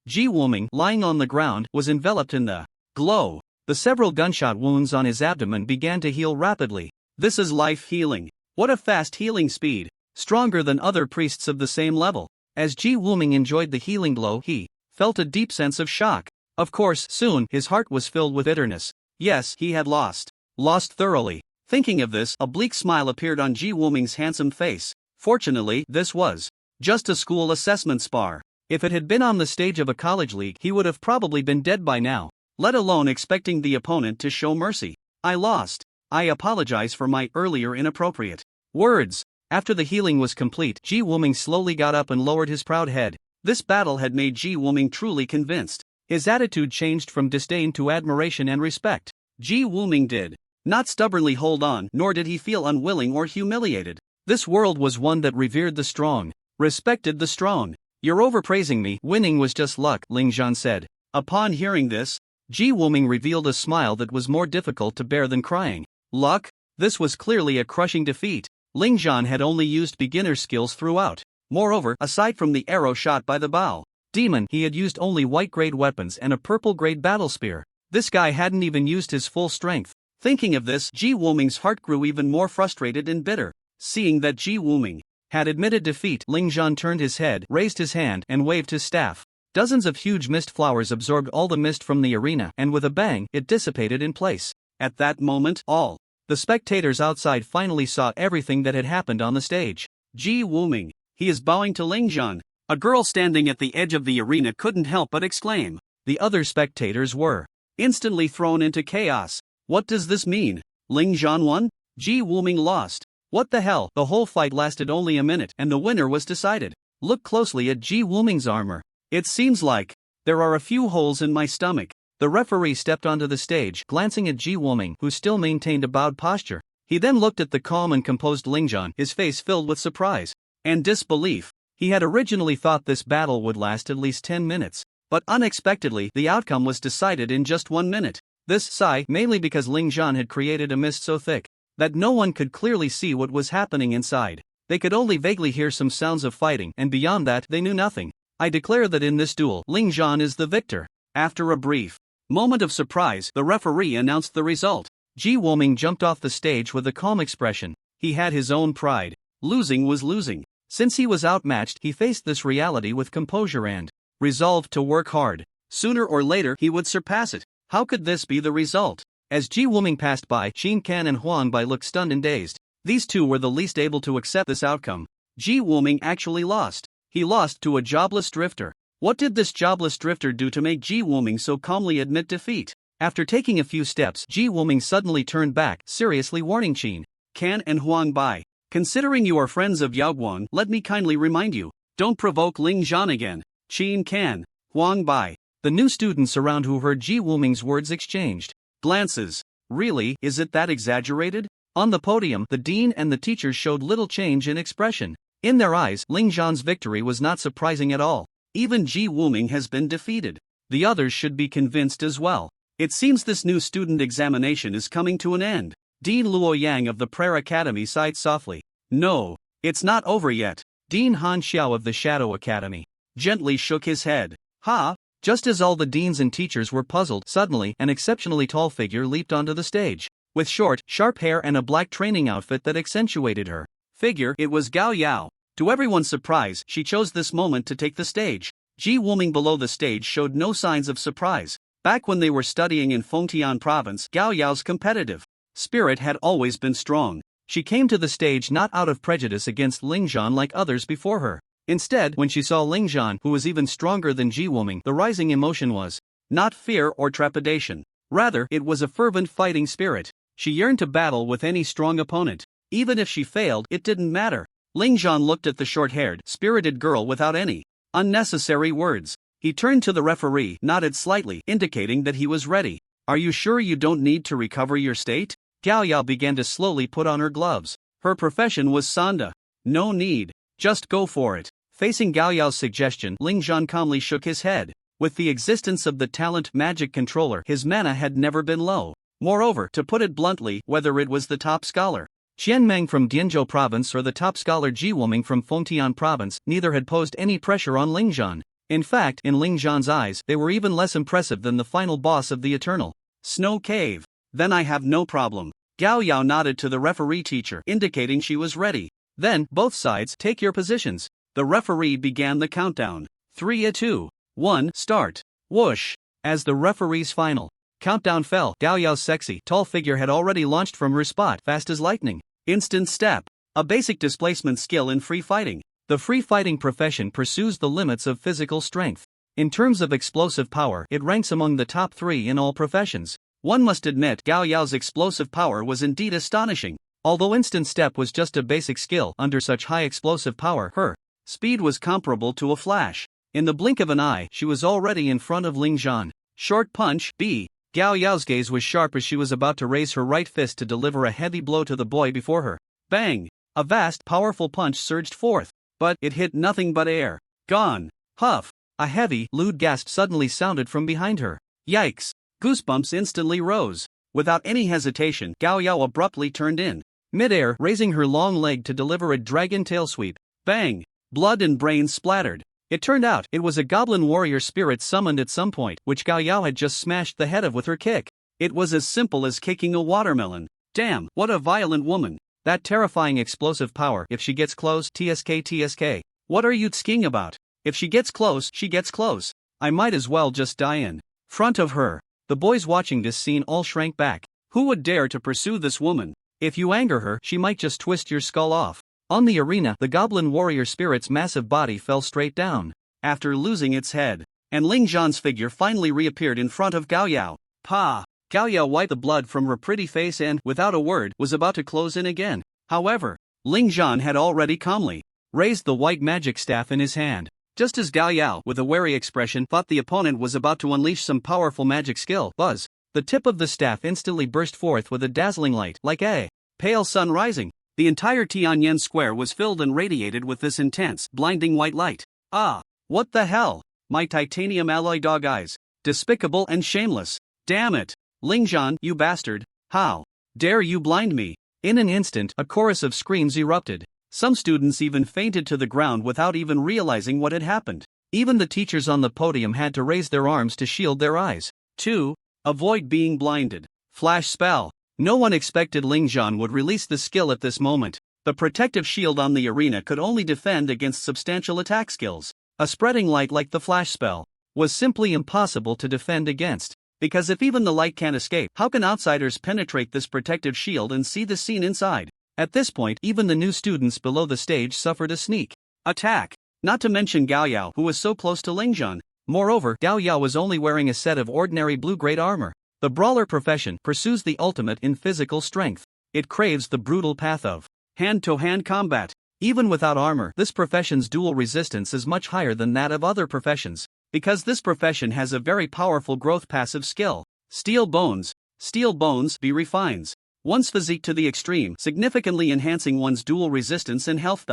Ji Wuming, lying on the ground, was enveloped in the glow. The several gunshot wounds on his abdomen began to heal rapidly. This is life healing. What a fast healing speed! Stronger than other priests of the same level. As Ji Wuming enjoyed the healing glow, he felt a deep sense of shock. Of course, soon his heart was filled with bitterness. Yes, he had lost. Lost thoroughly. Thinking of this, a bleak smile appeared on Ji Wuming's handsome face. Fortunately, this was just a school assessment spar. If it had been on the stage of a college league, he would have probably been dead by now, let alone expecting the opponent to show mercy. I lost. I apologize for my earlier inappropriate words. After the healing was complete, Ji Wuming slowly got up and lowered his proud head. This battle had made Ji Wuming truly convinced. His attitude changed from disdain to admiration and respect. Ji Wuming did not stubbornly hold on, nor did he feel unwilling or humiliated. This world was one that revered the strong, respected the strong. You're overpraising me. Winning was just luck, Ling Zhan said. Upon hearing this, Ji Wuming revealed a smile that was more difficult to bear than crying. Luck? This was clearly a crushing defeat. Ling Zhan had only used beginner skills throughout. Moreover, aside from the arrow shot by the Bao demon, he had used only white-grade weapons and a purple-grade battle spear. This guy hadn't even used his full strength. Thinking of this, Ji Wuming's heart grew even more frustrated and bitter. Seeing that Ji Wuming had admitted defeat, Ling Zhan turned his head, raised his hand, and waved his staff. Dozens of huge mist flowers absorbed all the mist from the arena, and with a bang, it dissipated in place. At that moment, all the spectators outside finally saw everything that had happened on the stage. Ji Wuming, he is bowing to Ling Zhan. A girl standing at the edge of the arena couldn't help but exclaim. The other spectators were instantly thrown into chaos. What does this mean? Ling Zhan won? Ji Wuming lost. What the hell? The whole fight lasted only a minute and the winner was decided. Look closely at Ji Wuming's armor. It seems like there are a few holes in my stomach. The referee stepped onto the stage, glancing at Ji Wuming, who still maintained a bowed posture. He then looked at the calm and composed Ling Zhan, his face filled with surprise and disbelief. He had originally thought this battle would last at least 10 minutes, but unexpectedly, the outcome was decided in just 1 minute. This sigh, mainly because Ling Zhan had created a mist so thick that no one could clearly see what was happening inside. They could only vaguely hear some sounds of fighting, and beyond that, they knew nothing. I declare that in this duel, Ling Zhan is the victor. After a brief moment of surprise, the referee announced the result. Ji Wuming jumped off the stage with a calm expression. He had his own pride. Losing was losing. Since he was outmatched, he faced this reality with composure and resolved to work hard. Sooner or later, he would surpass it. How could this be the result? As Ji Wuming passed by, Qin Kan and Huang Bai looked stunned and dazed. These two were the least able to accept this outcome. Ji Wuming actually lost. He lost to a jobless drifter. What did this jobless drifter do to make Ji Wuming so calmly admit defeat? After taking a few steps, Ji Wuming suddenly turned back, seriously warning Qin Kan and Huang Bai. Considering you are friends of Yaoguang, let me kindly remind you, don't provoke Ling Zhan again. Qin Kan, Huang Bai. The new students around who heard Ji Wuming's words exchanged glances. Really, is it that exaggerated? On the podium, the dean and the teachers showed little change in expression. In their eyes, Ling Zhan's victory was not surprising at all. Even Ji Wuming has been defeated. The others should be convinced as well. It seems this new student examination is coming to an end. Dean Luo Yang of the Prayer Academy sighed softly. No, it's not over yet. Dean Han Xiao of the Shadow Academy gently shook his head. Ha! Just as all the deans and teachers were puzzled, suddenly an exceptionally tall figure leaped onto the stage. With short, sharp hair and a black training outfit that accentuated her figure, it was Gao Yao. To everyone's surprise, she chose this moment to take the stage. Ji Wuming below the stage showed no signs of surprise. Back when they were studying in Fengtian province, Gao Yao's competitive spirit had always been strong. She came to the stage not out of prejudice against Ling Zhan like others before her. Instead, when she saw Ling Zhan, who was even stronger than Ji Wuming, the rising emotion was not fear or trepidation. Rather, it was a fervent fighting spirit. She yearned to battle with any strong opponent. Even if she failed, it didn't matter. Ling Zhan looked at the short-haired, spirited girl without any unnecessary words. He turned to the referee, nodded slightly, indicating that he was ready. Are you sure you don't need to recover your state? Gao Yao began to slowly put on her gloves. Her profession was Sanda. No need. Just go for it. Facing Gao Yao's suggestion, Ling Zhan calmly shook his head. With the existence of the talent magic controller, his mana had never been low. Moreover, to put it bluntly, whether it was the top scholar Qian Meng from Dianzhou province or the top scholar Ji Wuming from Fengtian province, neither had posed any pressure on Ling Zhan. In fact, in Ling Zhan's eyes, they were even less impressive than the final boss of the Eternal Snow Cave. Then I have no problem. Gao Yao nodded to the referee teacher, indicating she was ready. Then, both sides, take your positions. The referee began the countdown. 3, 2, 1, start. Whoosh! As the referee's final countdown fell, Gao Yao's sexy, tall figure had already launched from her spot fast as lightning. Instant step. A basic displacement skill in free fighting. The free fighting profession pursues the limits of physical strength. In terms of explosive power, it ranks among the top 3 in all professions. One must admit Gao Yao's explosive power was indeed astonishing. Although instant step was just a basic skill, under such high explosive power, her speed was comparable to a flash. In the blink of an eye, she was already in front of Ling Zhan. Short punch, B. Gao Yao's gaze was sharp as she was about to raise her right fist to deliver a heavy blow to the boy before her. Bang! A vast, powerful punch surged forth. But it hit nothing but air. Gone. Huff. A heavy, lewd gasp suddenly sounded from behind her. Yikes. Goosebumps instantly rose. Without any hesitation, Gao Yao abruptly turned in mid-air, raising her long leg to deliver a dragon tail sweep. Bang! Blood and brains splattered. It turned out it was a goblin warrior spirit summoned at some point, which Gao Yao had just smashed the head of with her kick. It was as simple as kicking a watermelon. Damn, what a violent woman. That terrifying explosive power. If she gets close, TSK. What are you tsking about? If she gets close, she gets close. I might as well just die in front of her. The boys watching this scene all shrank back. Who would dare to pursue this woman? If you anger her, she might just twist your skull off. On the arena, the goblin warrior spirit's massive body fell straight down, after losing its head, and Ling Zhan's figure finally reappeared in front of Gao Yao. Pa! Gao Yao wiped the blood from her pretty face and, without a word, was about to close in again. However, Ling Zhan had already calmly raised the white magic staff in his hand. Just as Gao Yao, with a wary expression, thought the opponent was about to unleash some powerful magic skill, buzz! The tip of the staff instantly burst forth with a dazzling light, like a pale sun rising. The entire Tianyan Square was filled and radiated with this intense, blinding white light. Ah! What the hell? My titanium alloy dog eyes. Despicable and shameless. Damn it! Ling Zhan, you bastard! How dare you blind me? In an instant, a chorus of screams erupted. Some students even fainted to the ground without even realizing what had happened. Even the teachers on the podium had to raise their arms to shield their eyes. 2. Avoid being blinded. Flash spell. No one expected Ling Zhan would release the skill at this moment. The protective shield on the arena could only defend against substantial attack skills. A spreading light like the flash spell was simply impossible to defend against. Because if even the light can't escape, how can outsiders penetrate this protective shield and see the scene inside? At this point, even the new students below the stage suffered a sneak attack. Not to mention Gao Yao, who was so close to Ling Zhan. Moreover, Gao Yao was only wearing a set of ordinary blue-grade armor. The brawler profession pursues the ultimate in physical strength. It craves the brutal path of hand-to-hand combat. Even without armor, this profession's duel resistance is much higher than that of other professions, because this profession has a very powerful growth passive skill. Steel bones. Steel bones be refines one's physique to the extreme, significantly enhancing one's duel resistance and health.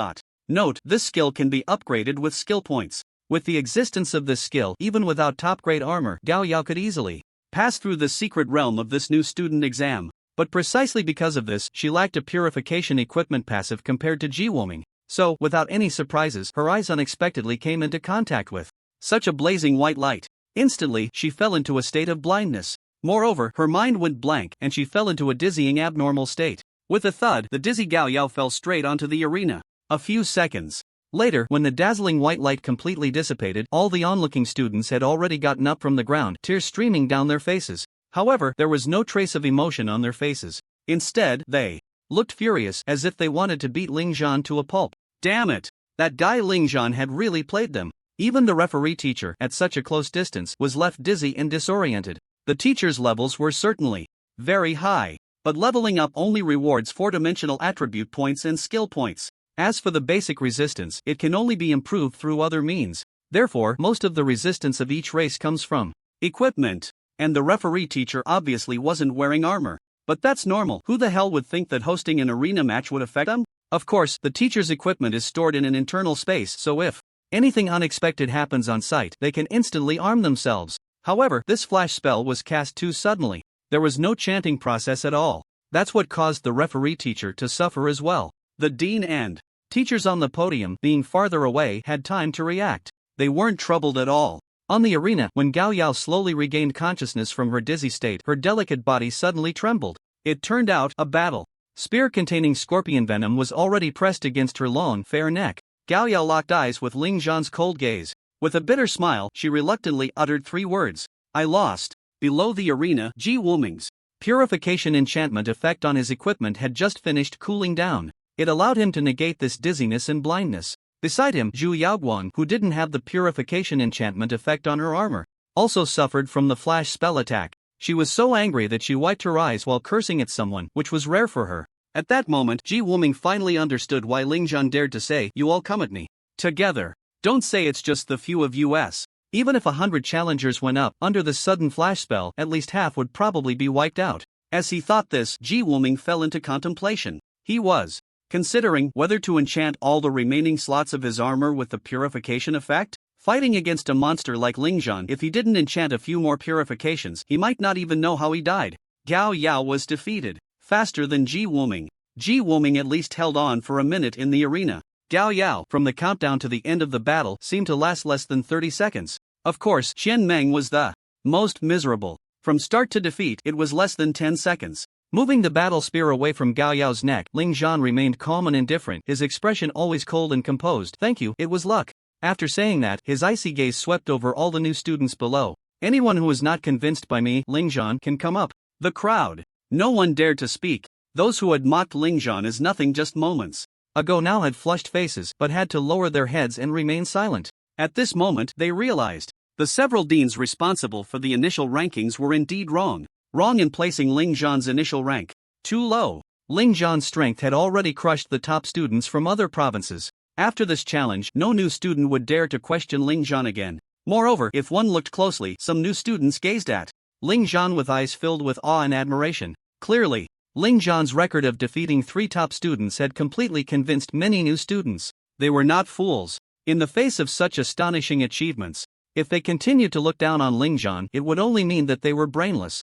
Note, this skill can be upgraded with skill points. With the existence of this skill, even without top-grade armor, Gao Yao could easily pass through the secret realm of this new student exam. But precisely because of this, she lacked a purification equipment passive compared to Jiwoming. So, without any surprises, her eyes unexpectedly came into contact with such a blazing white light. Instantly, she fell into a state of blindness. Moreover, her mind went blank and she fell into a dizzying abnormal state. With a thud, the dizzy Gao Yao fell straight onto the arena. A few seconds later, when the dazzling white light completely dissipated, all the onlooking students had already gotten up from the ground, tears streaming down their faces. However, there was no trace of emotion on their faces. Instead, they looked furious, as if they wanted to beat Ling Zhan to a pulp. Damn it! That guy Ling Zhan had really played them. Even the referee teacher, at such a close distance, was left dizzy and disoriented. The teacher's levels were certainly very high, but leveling up only rewards 4-dimensional attribute points and skill points. As for the basic resistance, it can only be improved through other means. Therefore, most of the resistance of each race comes from equipment. And the referee teacher obviously wasn't wearing armor. But that's normal. Who the hell would think that hosting an arena match would affect them? Of course, the teacher's equipment is stored in an internal space, so if anything unexpected happens on site, they can instantly arm themselves. However, this flash spell was cast too suddenly. There was no chanting process at all. That's what caused the referee teacher to suffer as well. The dean and teachers on the podium, being farther away, had time to react. They weren't troubled at all. On the arena, when Gao Yao slowly regained consciousness from her dizzy state, her delicate body suddenly trembled. It turned out a battle spear containing scorpion venom was already pressed against her long, fair neck. Gao Yao locked eyes with Ling Zhan's cold gaze. With a bitter smile, she reluctantly uttered 3 words. I lost. Below the arena, Ji Wuming's purification enchantment effect on his equipment had just finished cooling down. It allowed him to negate this dizziness and blindness. Beside him, Zhu Yaoguang, who didn't have the purification enchantment effect on her armor, also suffered from the flash spell attack. She was so angry that she wiped her eyes while cursing at someone, which was rare for her. At that moment, Ji Wuming finally understood why Ling Zhan dared to say, "You all come at me together. Don't say it's just the few of us." Even if 100 challengers went up under the sudden flash spell, at least half would probably be wiped out. As he thought this, Ji Wuming fell into contemplation. He was considering whether to enchant all the remaining slots of his armor with the purification effect. Fighting against a monster like Ling Zhan, if he didn't enchant a few more purifications, he might not even know how he died. Gao Yao was defeated faster than Ji Wuming. Ji Wuming at least held on for a minute in the arena. Gao Yao, from the countdown to the end of the battle, seemed to last less than 30 seconds. Of course, Qian Meng was the most miserable. From start to defeat, it was less than 10 seconds. Moving the battle spear away from Gao Yao's neck, Ling Zhan remained calm and indifferent, his expression always cold and composed. "Thank you, it was luck." After saying that, his icy gaze swept over all the new students below. "Anyone who is not convinced by me, Ling Zhan, can come up." The crowd. No one dared to speak. Those who had mocked Ling Zhan as nothing just moments ago now had flushed faces but had to lower their heads and remain silent. At this moment, they realized the several deans responsible for the initial rankings were indeed wrong. Wrong in placing Ling Zhan's initial rank too low. Ling Zhan's strength had already crushed the top students from other provinces. After this challenge, no new student would dare to question Ling Zhan again. Moreover, if one looked closely, some new students gazed at Ling Zhan with eyes filled with awe and admiration. Clearly, Ling Zhan's record of defeating 3 top students had completely convinced many new students. They were not fools. In the face of such astonishing achievements, if they continued to look down on Ling Zhan, it would only mean that they were brainless.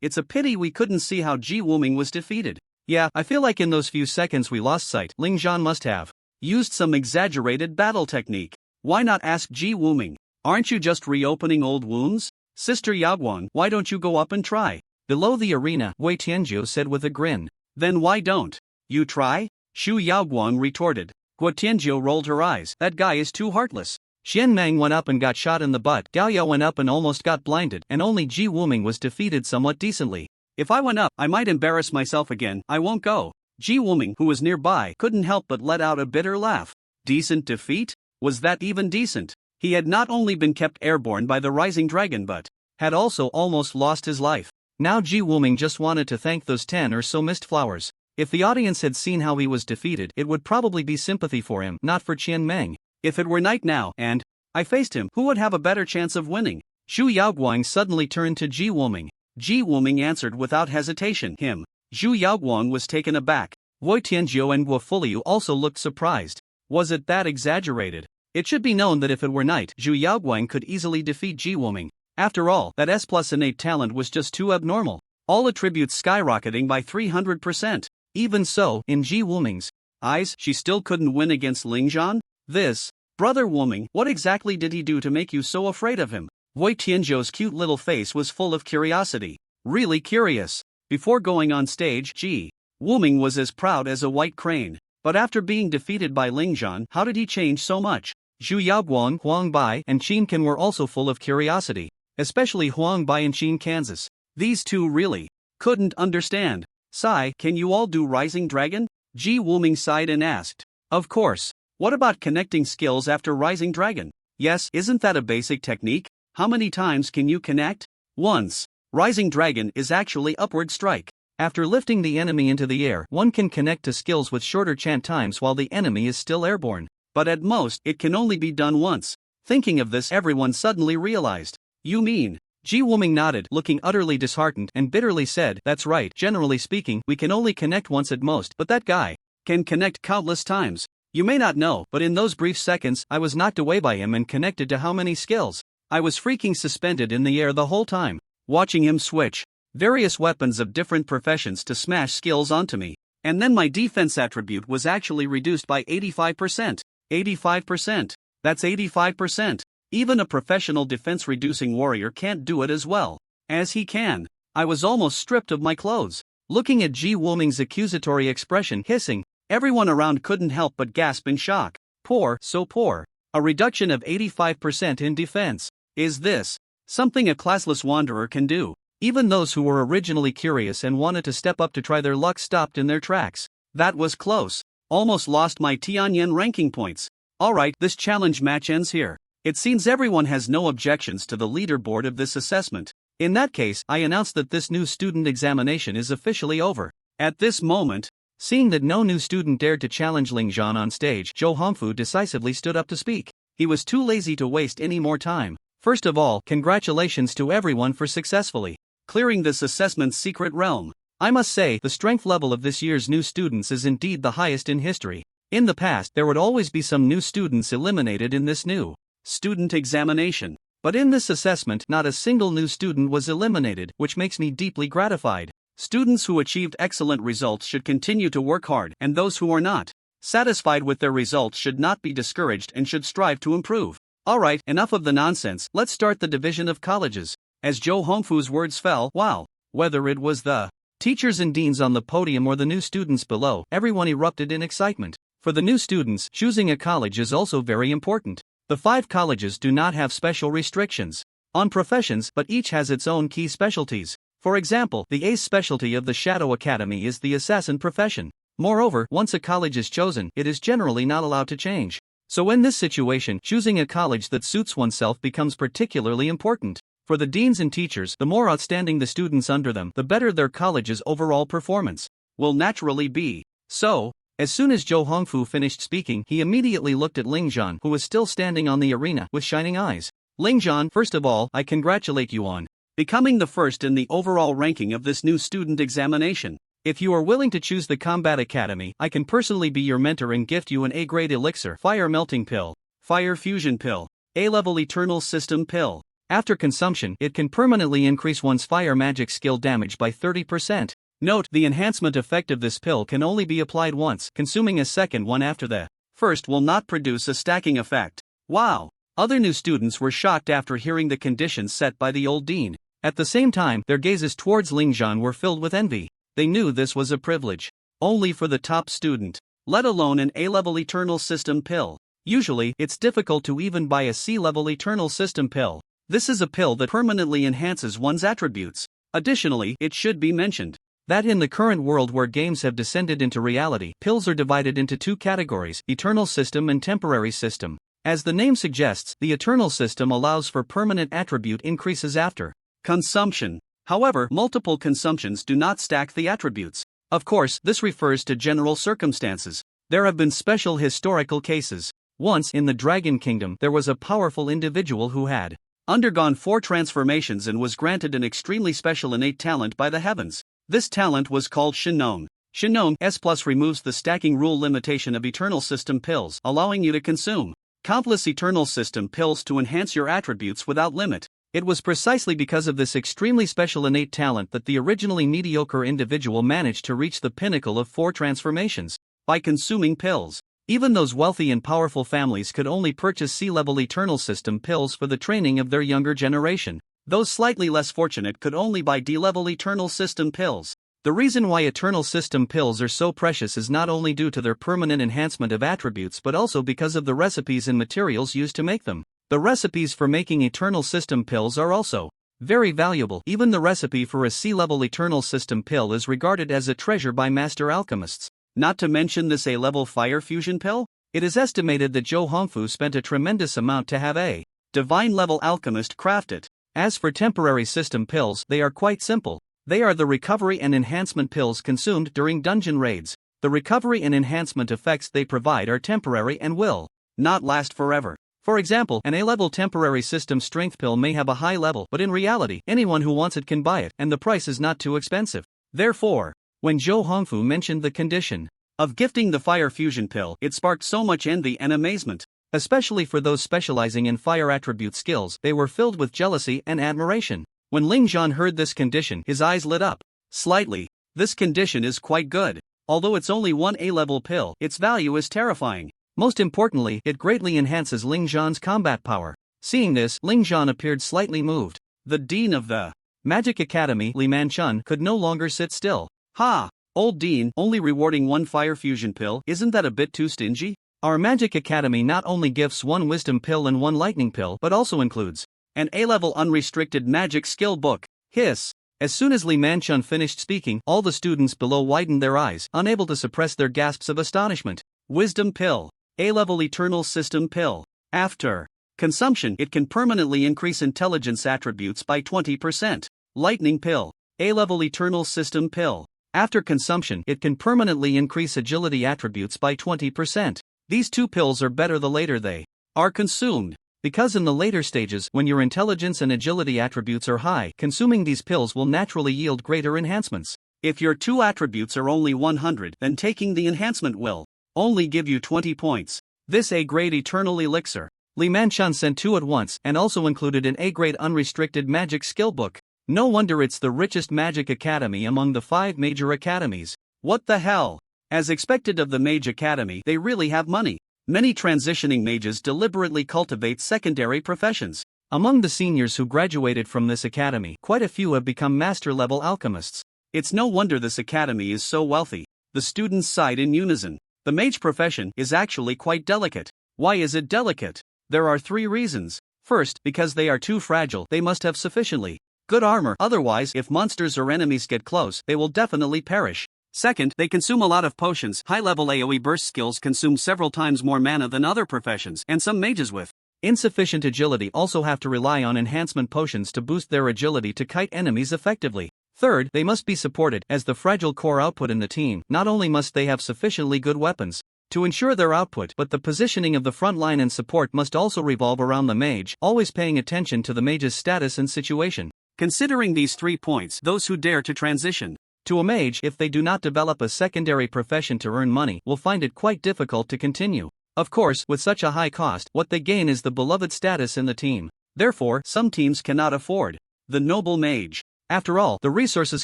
It's a pity we couldn't see how Ji Wuming was defeated. Yeah, I feel like in those few seconds we lost sight, Ling Zhan must have used some exaggerated battle technique. Why not ask Ji Wuming? Aren't you just reopening old wounds? Sister Yaoguang, why don't you go up and try? Below the arena, Wei Tianjiu said with a grin. Then why don't you try? Shu Yaoguang retorted. Guo Tianjiu rolled her eyes. That guy is too heartless. Qian Meng went up and got shot in the butt. Gao Yao went up and almost got blinded, and only Ji Wuming was defeated somewhat decently. If I went up, I might embarrass myself again. I won't go. Ji Wuming, who was nearby, couldn't help but let out a bitter laugh. Decent defeat? Was that even decent? He had not only been kept airborne by the rising dragon but had also almost lost his life. Now Ji Wuming just wanted to thank those 10 or so mist flowers. If the audience had seen how he was defeated, it would probably be sympathy for him, not for Qian Meng. If it were night now, and I faced him, who would have a better chance of winning? Shu Yaoguang suddenly turned to Ji Wuming. Ji Wuming answered without hesitation, him. Zhu Yaoguang was taken aback. Wei Tianjiu and Guo Fuliu also looked surprised. Was it that exaggerated? It should be known that if it were night, Zhu Yaoguang could easily defeat Ji Wuming. After all, that S+ innate talent was just too abnormal. All attributes skyrocketing by 300%. Even so, in Ji Wuming's eyes, she still couldn't win against Ling Zhan? This brother Wuming, what exactly did he do to make you so afraid of him? Wei Tianjiu's cute little face was full of curiosity. Really curious. Before going on stage, Ji Wuming was as proud as a white crane. But after being defeated by Ling Zhan, how did he change so much? Zhu Yaoguang, Huang Bai, and Qin Kan were also full of curiosity. Especially Huang Bai and Qin Kansas. These two really couldn't understand. Sai, can you all do Rising Dragon? Ji Wuming sighed and asked. Of course. What about connecting skills after Rising Dragon? Yes, isn't that a basic technique? How many times can you connect? Once. Rising Dragon is actually upward strike. After lifting the enemy into the air, one can connect to skills with shorter chant times while the enemy is still airborne. But at most, it can only be done once. Thinking of this, everyone suddenly realized. You mean? Ji Wuming nodded, looking utterly disheartened, and bitterly said, that's right, generally speaking, we can only connect once at most, but that guy can connect countless times. You may not know, but in those brief seconds, I was knocked away by him and connected to how many skills? I was freaking suspended in the air the whole time, watching him switch various weapons of different professions to smash skills onto me. And then my defense attribute was actually reduced by 85%. 85%. That's 85%. Even a professional defense-reducing warrior can't do it as well as he can. I was almost stripped of my clothes. Looking at Ji Wuming's accusatory expression, hissing, everyone around couldn't help but gasp in shock. Poor, so poor. A reduction of 85% in defense. Is this Something a classless wanderer can do. Even those who were originally curious and wanted to step up to try their luck stopped in their tracks. That was close. Almost lost my Tianyan ranking points. Alright, this challenge match ends here. It seems everyone has no objections to the leaderboard of this assessment. In that case, I announce that this new student examination is officially over. At this moment, seeing that no new student dared to challenge Ling Zhan on stage, Zhou Hongfu decisively stood up to speak. He was too lazy to waste any more time. First of all, congratulations to everyone for successfully clearing this assessment's secret realm. I must say, the strength level of this year's new students is indeed the highest in history. In the past, there would always be some new students eliminated in this new student examination. But in this assessment, not a single new student was eliminated, which makes me deeply gratified. Students who achieved excellent results should continue to work hard, and those who are not satisfied with their results should not be discouraged and should strive to improve. Alright, enough of the nonsense, let's start the division of colleges. As Zhou Hongfu's words fell, wow, whether it was the teachers and deans on the podium or the new students below, everyone erupted in excitement. For the new students, choosing a college is also very important. The 5 colleges do not have special restrictions on professions, but each has its own key specialties. For example, the ace specialty of the Shadow Academy is the assassin profession. Moreover, once a college is chosen, it is generally not allowed to change. So in this situation, choosing a college that suits oneself becomes particularly important. For the deans and teachers, the more outstanding the students under them, the better their college's overall performance will naturally be. So, as soon as Zhou Hongfu finished speaking, he immediately looked at Ling Zhan, who was still standing on the arena with shining eyes. Ling Zhan, first of all, I congratulate you on becoming the first in the overall ranking of this new student examination. If you are willing to choose the Combat Academy, I can personally be your mentor and gift you an A-grade elixir, Fire Melting Pill, Fire Fusion Pill, A-level Eternal System Pill. After consumption, it can permanently increase one's fire magic skill damage by 30%. Note, the enhancement effect of this pill can only be applied once, consuming a second one after the first will not produce a stacking effect. Wow! Other new students were shocked after hearing the conditions set by the old dean. At the same time, their gazes towards Ling Zhan were filled with envy. They knew this was a privilege only for the top student, let alone an A-level Eternal System pill. Usually, it's difficult to even buy a C-level Eternal System pill. This is a pill that permanently enhances one's attributes. Additionally, it should be mentioned that in the current world where games have descended into reality, pills are divided into 2 categories, Eternal System and Temporary System. As the name suggests, the Eternal System allows for permanent attribute increases after consumption. However, multiple consumptions do not stack the attributes. Of course, this refers to general circumstances. There have been special historical cases. Once, in the Dragon Kingdom, there was a powerful individual who had undergone 4 transformations and was granted an extremely special innate talent by the heavens. This talent was called Shinon. Shinon S+ removes the stacking rule limitation of Eternal System pills, allowing you to consume countless Eternal System pills to enhance your attributes without limit. It was precisely because of this extremely special innate talent that the originally mediocre individual managed to reach the pinnacle of 4 transformations by consuming pills. Even those wealthy and powerful families could only purchase C-level Eternal System pills for the training of their younger generation. Those slightly less fortunate could only buy D-level Eternal System pills. The reason why Eternal System pills are so precious is not only due to their permanent enhancement of attributes but also because of the recipes and materials used to make them. The recipes for making Eternal System pills are also very valuable. Even the recipe for a C-level Eternal System pill is regarded as a treasure by master alchemists. Not to mention this A-level Fire Fusion pill? It is estimated that Zhou Hongfu spent a tremendous amount to have a divine-level alchemist craft it. As for temporary system pills, they are quite simple. They are the recovery and enhancement pills consumed during dungeon raids. The recovery and enhancement effects they provide are temporary and will not last forever. For example, an A-level temporary system strength pill may have a high level, but in reality, anyone who wants it can buy it, and the price is not too expensive. Therefore, when Zhou Hongfu mentioned the condition of gifting the Fire Fusion pill, it sparked so much envy and amazement. Especially for those specializing in fire attribute skills, they were filled with jealousy and admiration. When Ling Zhan heard this condition, his eyes lit up slightly. This condition is quite good. Although it's only one A-level pill, its value is terrifying. Most importantly, it greatly enhances Ling Zhan's combat power. Seeing this, Ling Zhan appeared slightly moved. The dean of the Magic Academy, Li Manchun, could no longer sit still. Ha! Old dean, only rewarding 1 Fire Fusion pill, isn't that a bit too stingy? Our Magic Academy not only gifts 1 Wisdom pill and 1 Lightning pill but also includes An A-level unrestricted magic skill book. Hiss. As soon as Lee Man-chun finished speaking, all the students below widened their eyes, unable to suppress their gasps of astonishment. Wisdom pill. A-level eternal system pill. After consumption, it can permanently increase intelligence attributes by 20%. Lightning pill. A-level eternal system pill. After consumption, it can permanently increase agility attributes by 20%. These two pills are better the later they are consumed. Because in the later stages, when your intelligence and agility attributes are high, consuming these pills will naturally yield greater enhancements. If your two attributes are only 100, then taking the enhancement will only give you 20 points. This A-grade eternal elixir. Lee Man-chun sent two at once, and also included an A-grade unrestricted magic skill book. No wonder it's the richest magic academy among the 5 major academies. What the hell? As expected of the Mage Academy, they really have money. Many transitioning mages deliberately cultivate secondary professions. Among the seniors who graduated from this academy, quite a few have become master-level alchemists. It's no wonder this academy is so wealthy. The students sighed in unison. The mage profession is actually quite delicate. Why is it delicate? There are 3 reasons. First, because they are too fragile, they must have sufficiently good armor, otherwise, if monsters or enemies get close, they will definitely perish. Second, they consume a lot of potions. High-level AoE burst skills consume several times more mana than other professions, and some mages with insufficient agility also have to rely on enhancement potions to boost their agility to kite enemies effectively. Third, they must be supported, as the fragile core output in the team. Not only must they have sufficiently good weapons to ensure their output, but the positioning of the front line and support must also revolve around the mage, always paying attention to the mage's status and situation. Considering these 3 points, those who dare to transition to a mage, if they do not develop a secondary profession to earn money, will find it quite difficult to continue. Of course, with such a high cost, what they gain is the beloved status in the team. Therefore, some teams cannot afford the noble mage. After all, the resources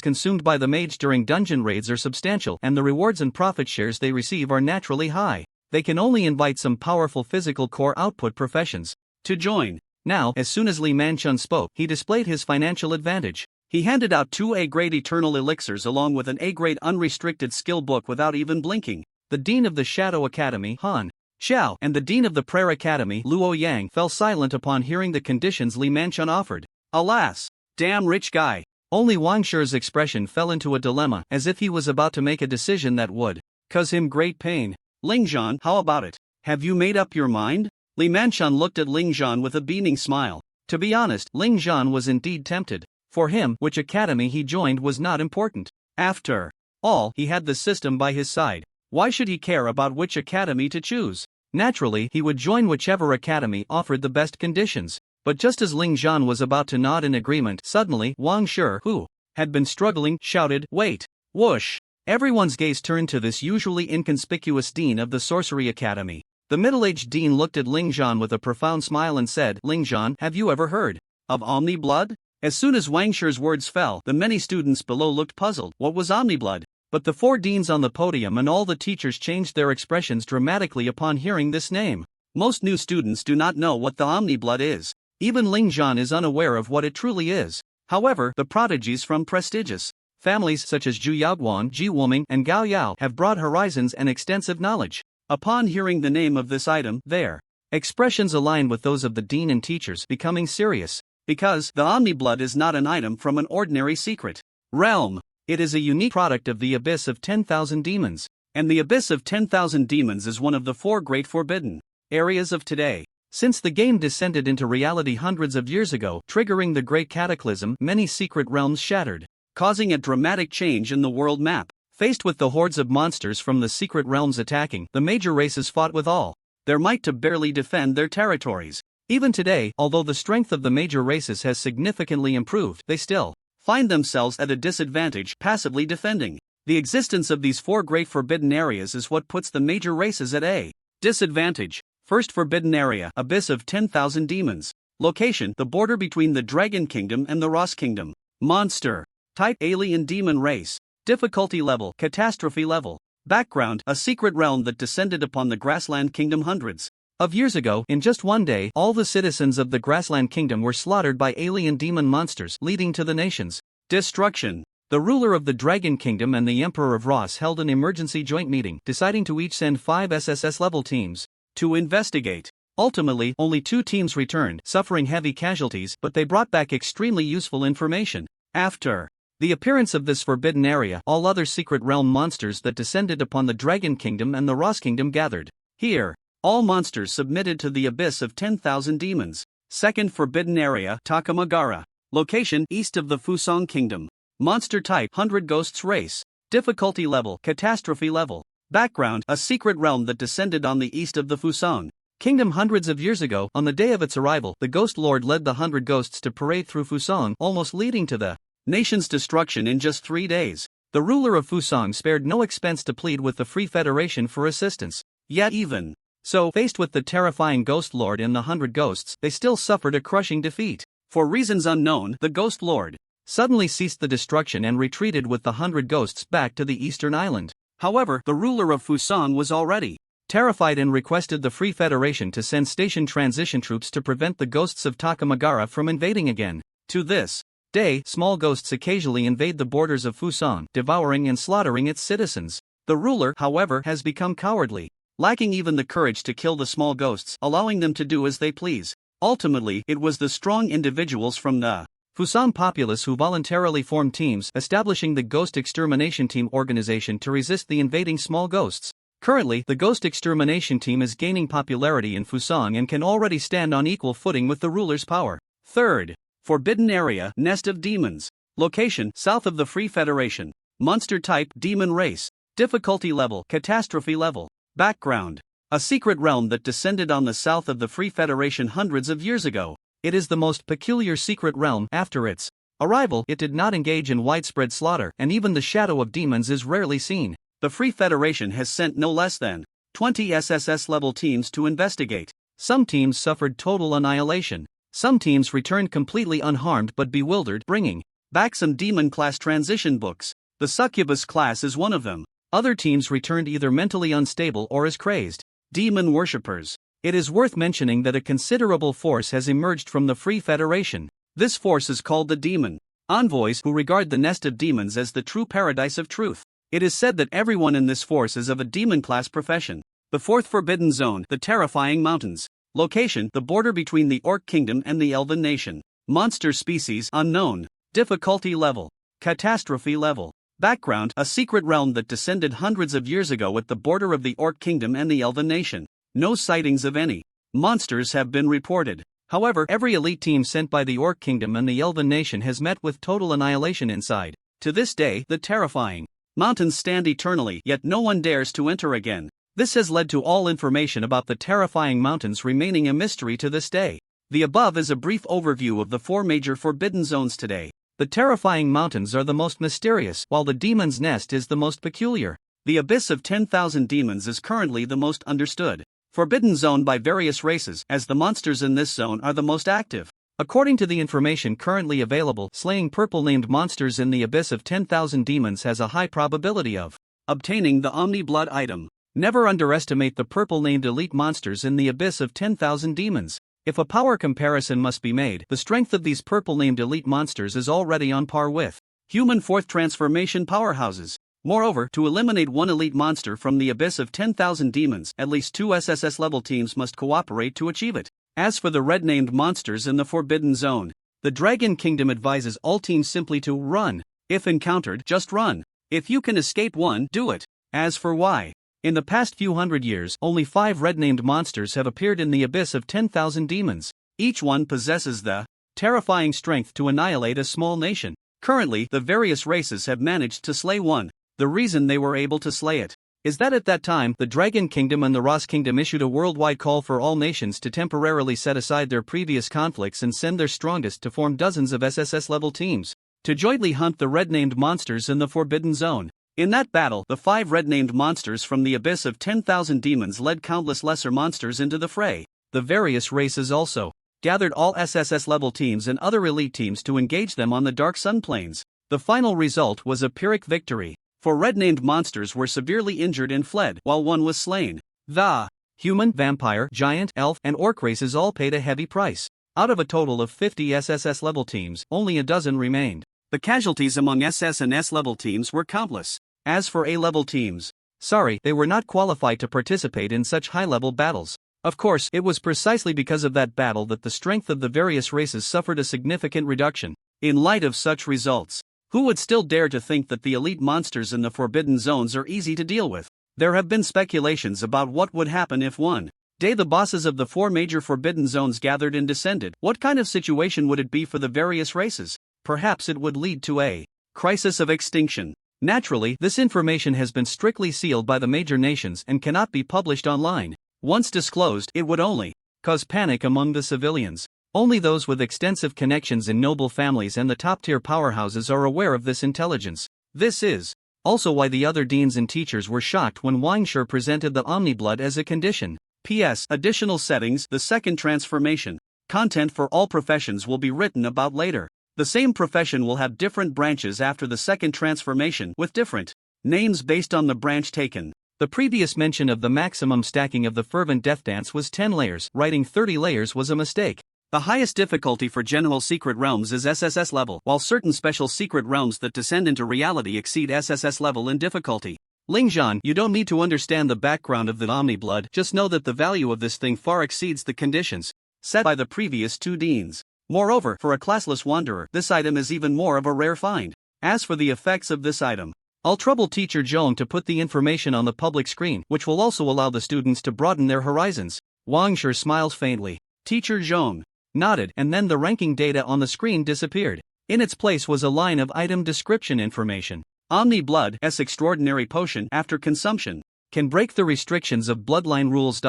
consumed by the mage during dungeon raids are substantial, and the rewards and profit shares they receive are naturally high. They can only invite some powerful physical core output professions to join. Now, as soon as Lee Man-chun spoke, he displayed his financial advantage. He handed out 2 A-grade eternal elixirs along with an A-grade unrestricted skill book without even blinking. The Dean of the Shadow Academy, Han Xiao, and the Dean of the Prayer Academy, Luo Yang, fell silent upon hearing the conditions Lee Man-chun offered. Alas! Damn rich guy. Only Wang Shi's expression fell into a dilemma, as if he was about to make a decision that would cause him great pain. Ling Zhan, how about it? Have you made up your mind? Lee Man-chun looked at Ling Zhan with a beaming smile. To be honest, Ling Zhan was indeed tempted. For him, which academy he joined was not important. After all, he had the system by his side. Why should he care about which academy to choose? Naturally, he would join whichever academy offered the best conditions. But just as Ling Zhan was about to nod in agreement, suddenly, Wang Shi, who had been struggling, shouted, "Wait!" Whoosh! Everyone's gaze turned to this usually inconspicuous dean of the Sorcery Academy. The middle-aged dean looked at Ling Zhan with a profound smile and said, "Ling Zhan, have you ever heard of Omni-Blood?" As soon as Wang Shi's words fell, the many students below looked puzzled. What was Omni-Blood? But the 4 deans on the podium and all the teachers changed their expressions dramatically upon hearing this name. Most new students do not know what the Omni-Blood is. Even Ling Zhan is unaware of what it truly is. However, the prodigies from prestigious families such as Zhu Yaoguan, Ji Wuming, and Gao Yao have broad horizons and extensive knowledge. Upon hearing the name of this item, their expressions align with those of the dean and teachers, becoming serious. Because the Omni-Blood is not an item from an ordinary secret realm. It is a unique product of the Abyss of 10,000 Demons. And the Abyss of 10,000 Demons is one of the 4 great forbidden areas of today. Since the game descended into reality hundreds of years ago, triggering the Great Cataclysm, many secret realms shattered, causing a dramatic change in the world map. Faced with the hordes of monsters from the secret realms attacking, the major races fought with all their might to barely defend their territories. Even today, although the strength of the major races has significantly improved, they still find themselves at a disadvantage, passively defending. The existence of these 4 great forbidden areas is what puts the major races at a disadvantage. First forbidden area, Abyss of 10,000 Demons. Location, the border between the Dragon Kingdom and the Ross Kingdom. Monster type, alien demon race. Difficulty level, catastrophe level. Background, a secret realm that descended upon the Grassland Kingdom hundreds of years ago. In just one day, all the citizens of the Grassland Kingdom were slaughtered by alien demon monsters, leading to the nation's destruction. The ruler of the Dragon Kingdom and the Emperor of Ross held an emergency joint meeting, deciding to each send 5 SSS level teams to investigate Ultimately, only 2 teams returned, suffering heavy casualties, but they brought back extremely useful information. After the appearance of this forbidden area, all other secret realm monsters that descended upon the Dragon Kingdom and the Ross Kingdom gathered. Here, all monsters submitted to the abyss of 10,000 demons. Second forbidden area, Takamagara. Location, east of the Fusang Kingdom. Monster type, 100 Ghosts race. Difficulty level, catastrophe level. Background, a secret realm that descended on the east of the Fusang Kingdom hundreds of years ago. On the day of its arrival, the Ghost Lord led the 100 ghosts to parade through Fusang, almost leading to the nation's destruction in just 3 days. The ruler of Fusang spared no expense to plead with the Free Federation for assistance. Yet even so, faced with the terrifying Ghost Lord and the 100 ghosts, they still suffered a crushing defeat. For reasons unknown, the Ghost Lord suddenly ceased the destruction and retreated with the 100 ghosts back to the eastern island. However, the ruler of Fusang was already terrified and requested the Free Federation to send station transition troops to prevent the ghosts of Takamagara from invading again. To this day, small ghosts occasionally invade the borders of Fusang, devouring and slaughtering its citizens. The ruler, however, has become cowardly, lacking even the courage to kill the small ghosts, allowing them to do as they please. Ultimately, it was the strong individuals from the Fusang populace who voluntarily formed teams, establishing the Ghost Extermination Team organization to resist the invading small ghosts. Currently, the Ghost Extermination Team is gaining popularity in Fusang and can already stand on equal footing with the ruler's power. Third forbidden area, Nest of Demons. Location, south of the Free Federation. Monster type, demon race. Difficulty level, catastrophe level. Background, a secret realm that descended on the south of the Free Federation hundreds of years ago. It is the most peculiar secret realm. After its arrival, it did not engage in widespread slaughter, and even the shadow of demons is rarely seen. The Free Federation has sent no less than 20 SSS-level teams to investigate. Some teams suffered total annihilation. Some teams returned completely unharmed but bewildered, bringing back some demon-class transition books. The Succubus class is one of them. Other teams returned either mentally unstable or as crazed demon worshippers. It is worth mentioning that a considerable force has emerged from the Free Federation. This force is called the Demon Envoys, who regard the Nest of Demons as the true paradise of truth. It is said that everyone in this force is of a demon-class profession. The fourth forbidden zone, the Terrifying Mountains. Location, the border between the Orc Kingdom and the Elven Nation. Monster species, unknown. Difficulty level, catastrophe level. Background, a secret realm that descended hundreds of years ago at the border of the Orc Kingdom and the Elven Nation. No sightings of any monsters have been reported. However, every elite team sent by the Orc Kingdom and the Elven Nation has met with total annihilation inside. To this day, the terrifying mountains stand eternally, yet no one dares to enter again. This has led to all information about the terrifying mountains remaining a mystery to this day. The above is a brief overview of the 4 major forbidden zones today. The terrifying mountains are the most mysterious, while the Demon's Nest is the most peculiar. The abyss of 10,000 demons is currently the most understood forbidden zone by various races, as the monsters in this zone are the most active. According to the information currently available, slaying purple-named monsters in the abyss of 10,000 demons has a high probability of obtaining the Omni Blood item. Never underestimate the purple-named elite monsters in the abyss of 10,000 demons. If a power comparison must be made, the strength of these purple-named elite monsters is already on par with human fourth transformation powerhouses. Moreover, to eliminate one elite monster from the abyss of 10,000 demons, at least 2 SSS-level teams must cooperate to achieve it. As for the red-named monsters in the Forbidden Zone, the Dragon Kingdom advises all teams simply to run. If encountered, just run. If you can escape one, do it. As for why, in the past few hundred years, only 5 red-named monsters have appeared in the abyss of 10,000 demons. Each one possesses the terrifying strength to annihilate a small nation. Currently, the various races have managed to slay one. The reason they were able to slay it is that at that time, the Dragon Kingdom and the Ross Kingdom issued a worldwide call for all nations to temporarily set aside their previous conflicts and send their strongest to form dozens of SSS-level teams to jointly hunt the red-named monsters in the Forbidden Zone. In that battle, the 5 red-named monsters from the abyss of 10,000 demons led countless lesser monsters into the fray. The various races also gathered all SSS-level teams and other elite teams to engage them on the Dark Sun Plains. The final result was a Pyrrhic victory. 4 red-named monsters were severely injured and fled, while one was slain. The human, vampire, giant, elf, and orc races all paid a heavy price. Out of a total of 50 SSS-level teams, only a dozen remained. The casualties among SS and S-level teams were countless. As for A-level teams, sorry, they were not qualified to participate in such high-level battles. Of course, it was precisely because of that battle that the strength of the various races suffered a significant reduction. In light of such results, who would still dare to think that the elite monsters in the Forbidden Zones are easy to deal with? There have been speculations about what would happen if one day the bosses of the 4 major Forbidden Zones gathered and descended. What kind of situation would it be for the various races? Perhaps it would lead to a crisis of extinction. Naturally, this information has been strictly sealed by the major nations and cannot be published online. Once disclosed, it would only cause panic among the civilians. Only those with extensive connections in noble families and the top-tier powerhouses are aware of this intelligence. This is also why the other deans and teachers were shocked when Wangshur presented the Omniblood as a condition. P.S. Additional settings. The second transformation. Content for all professions will be written about later. The same profession will have different branches after the second transformation with different names based on the branch taken. The previous mention of the maximum stacking of the fervent death dance was 10 layers. Writing 30 layers was a mistake. The highest difficulty for general secret realms is SSS level, while certain special secret realms that descend into reality exceed SSS level in difficulty. Lingzhan, you don't need to understand the background of the Omniblood, just know that the value of this thing far exceeds the conditions set by the previous 2 deans. Moreover, for a classless wanderer, this item is even more of a rare find. As for the effects of this item, I'll trouble Teacher Zhong to put the information on the public screen, which will also allow the students to broaden their horizons. Wangshur smiles faintly. Teacher Zhong nodded, and then the ranking data on the screen disappeared. In its place was a line of item description information. Omniblood S extraordinary potion after consumption can break the restrictions of bloodline rules.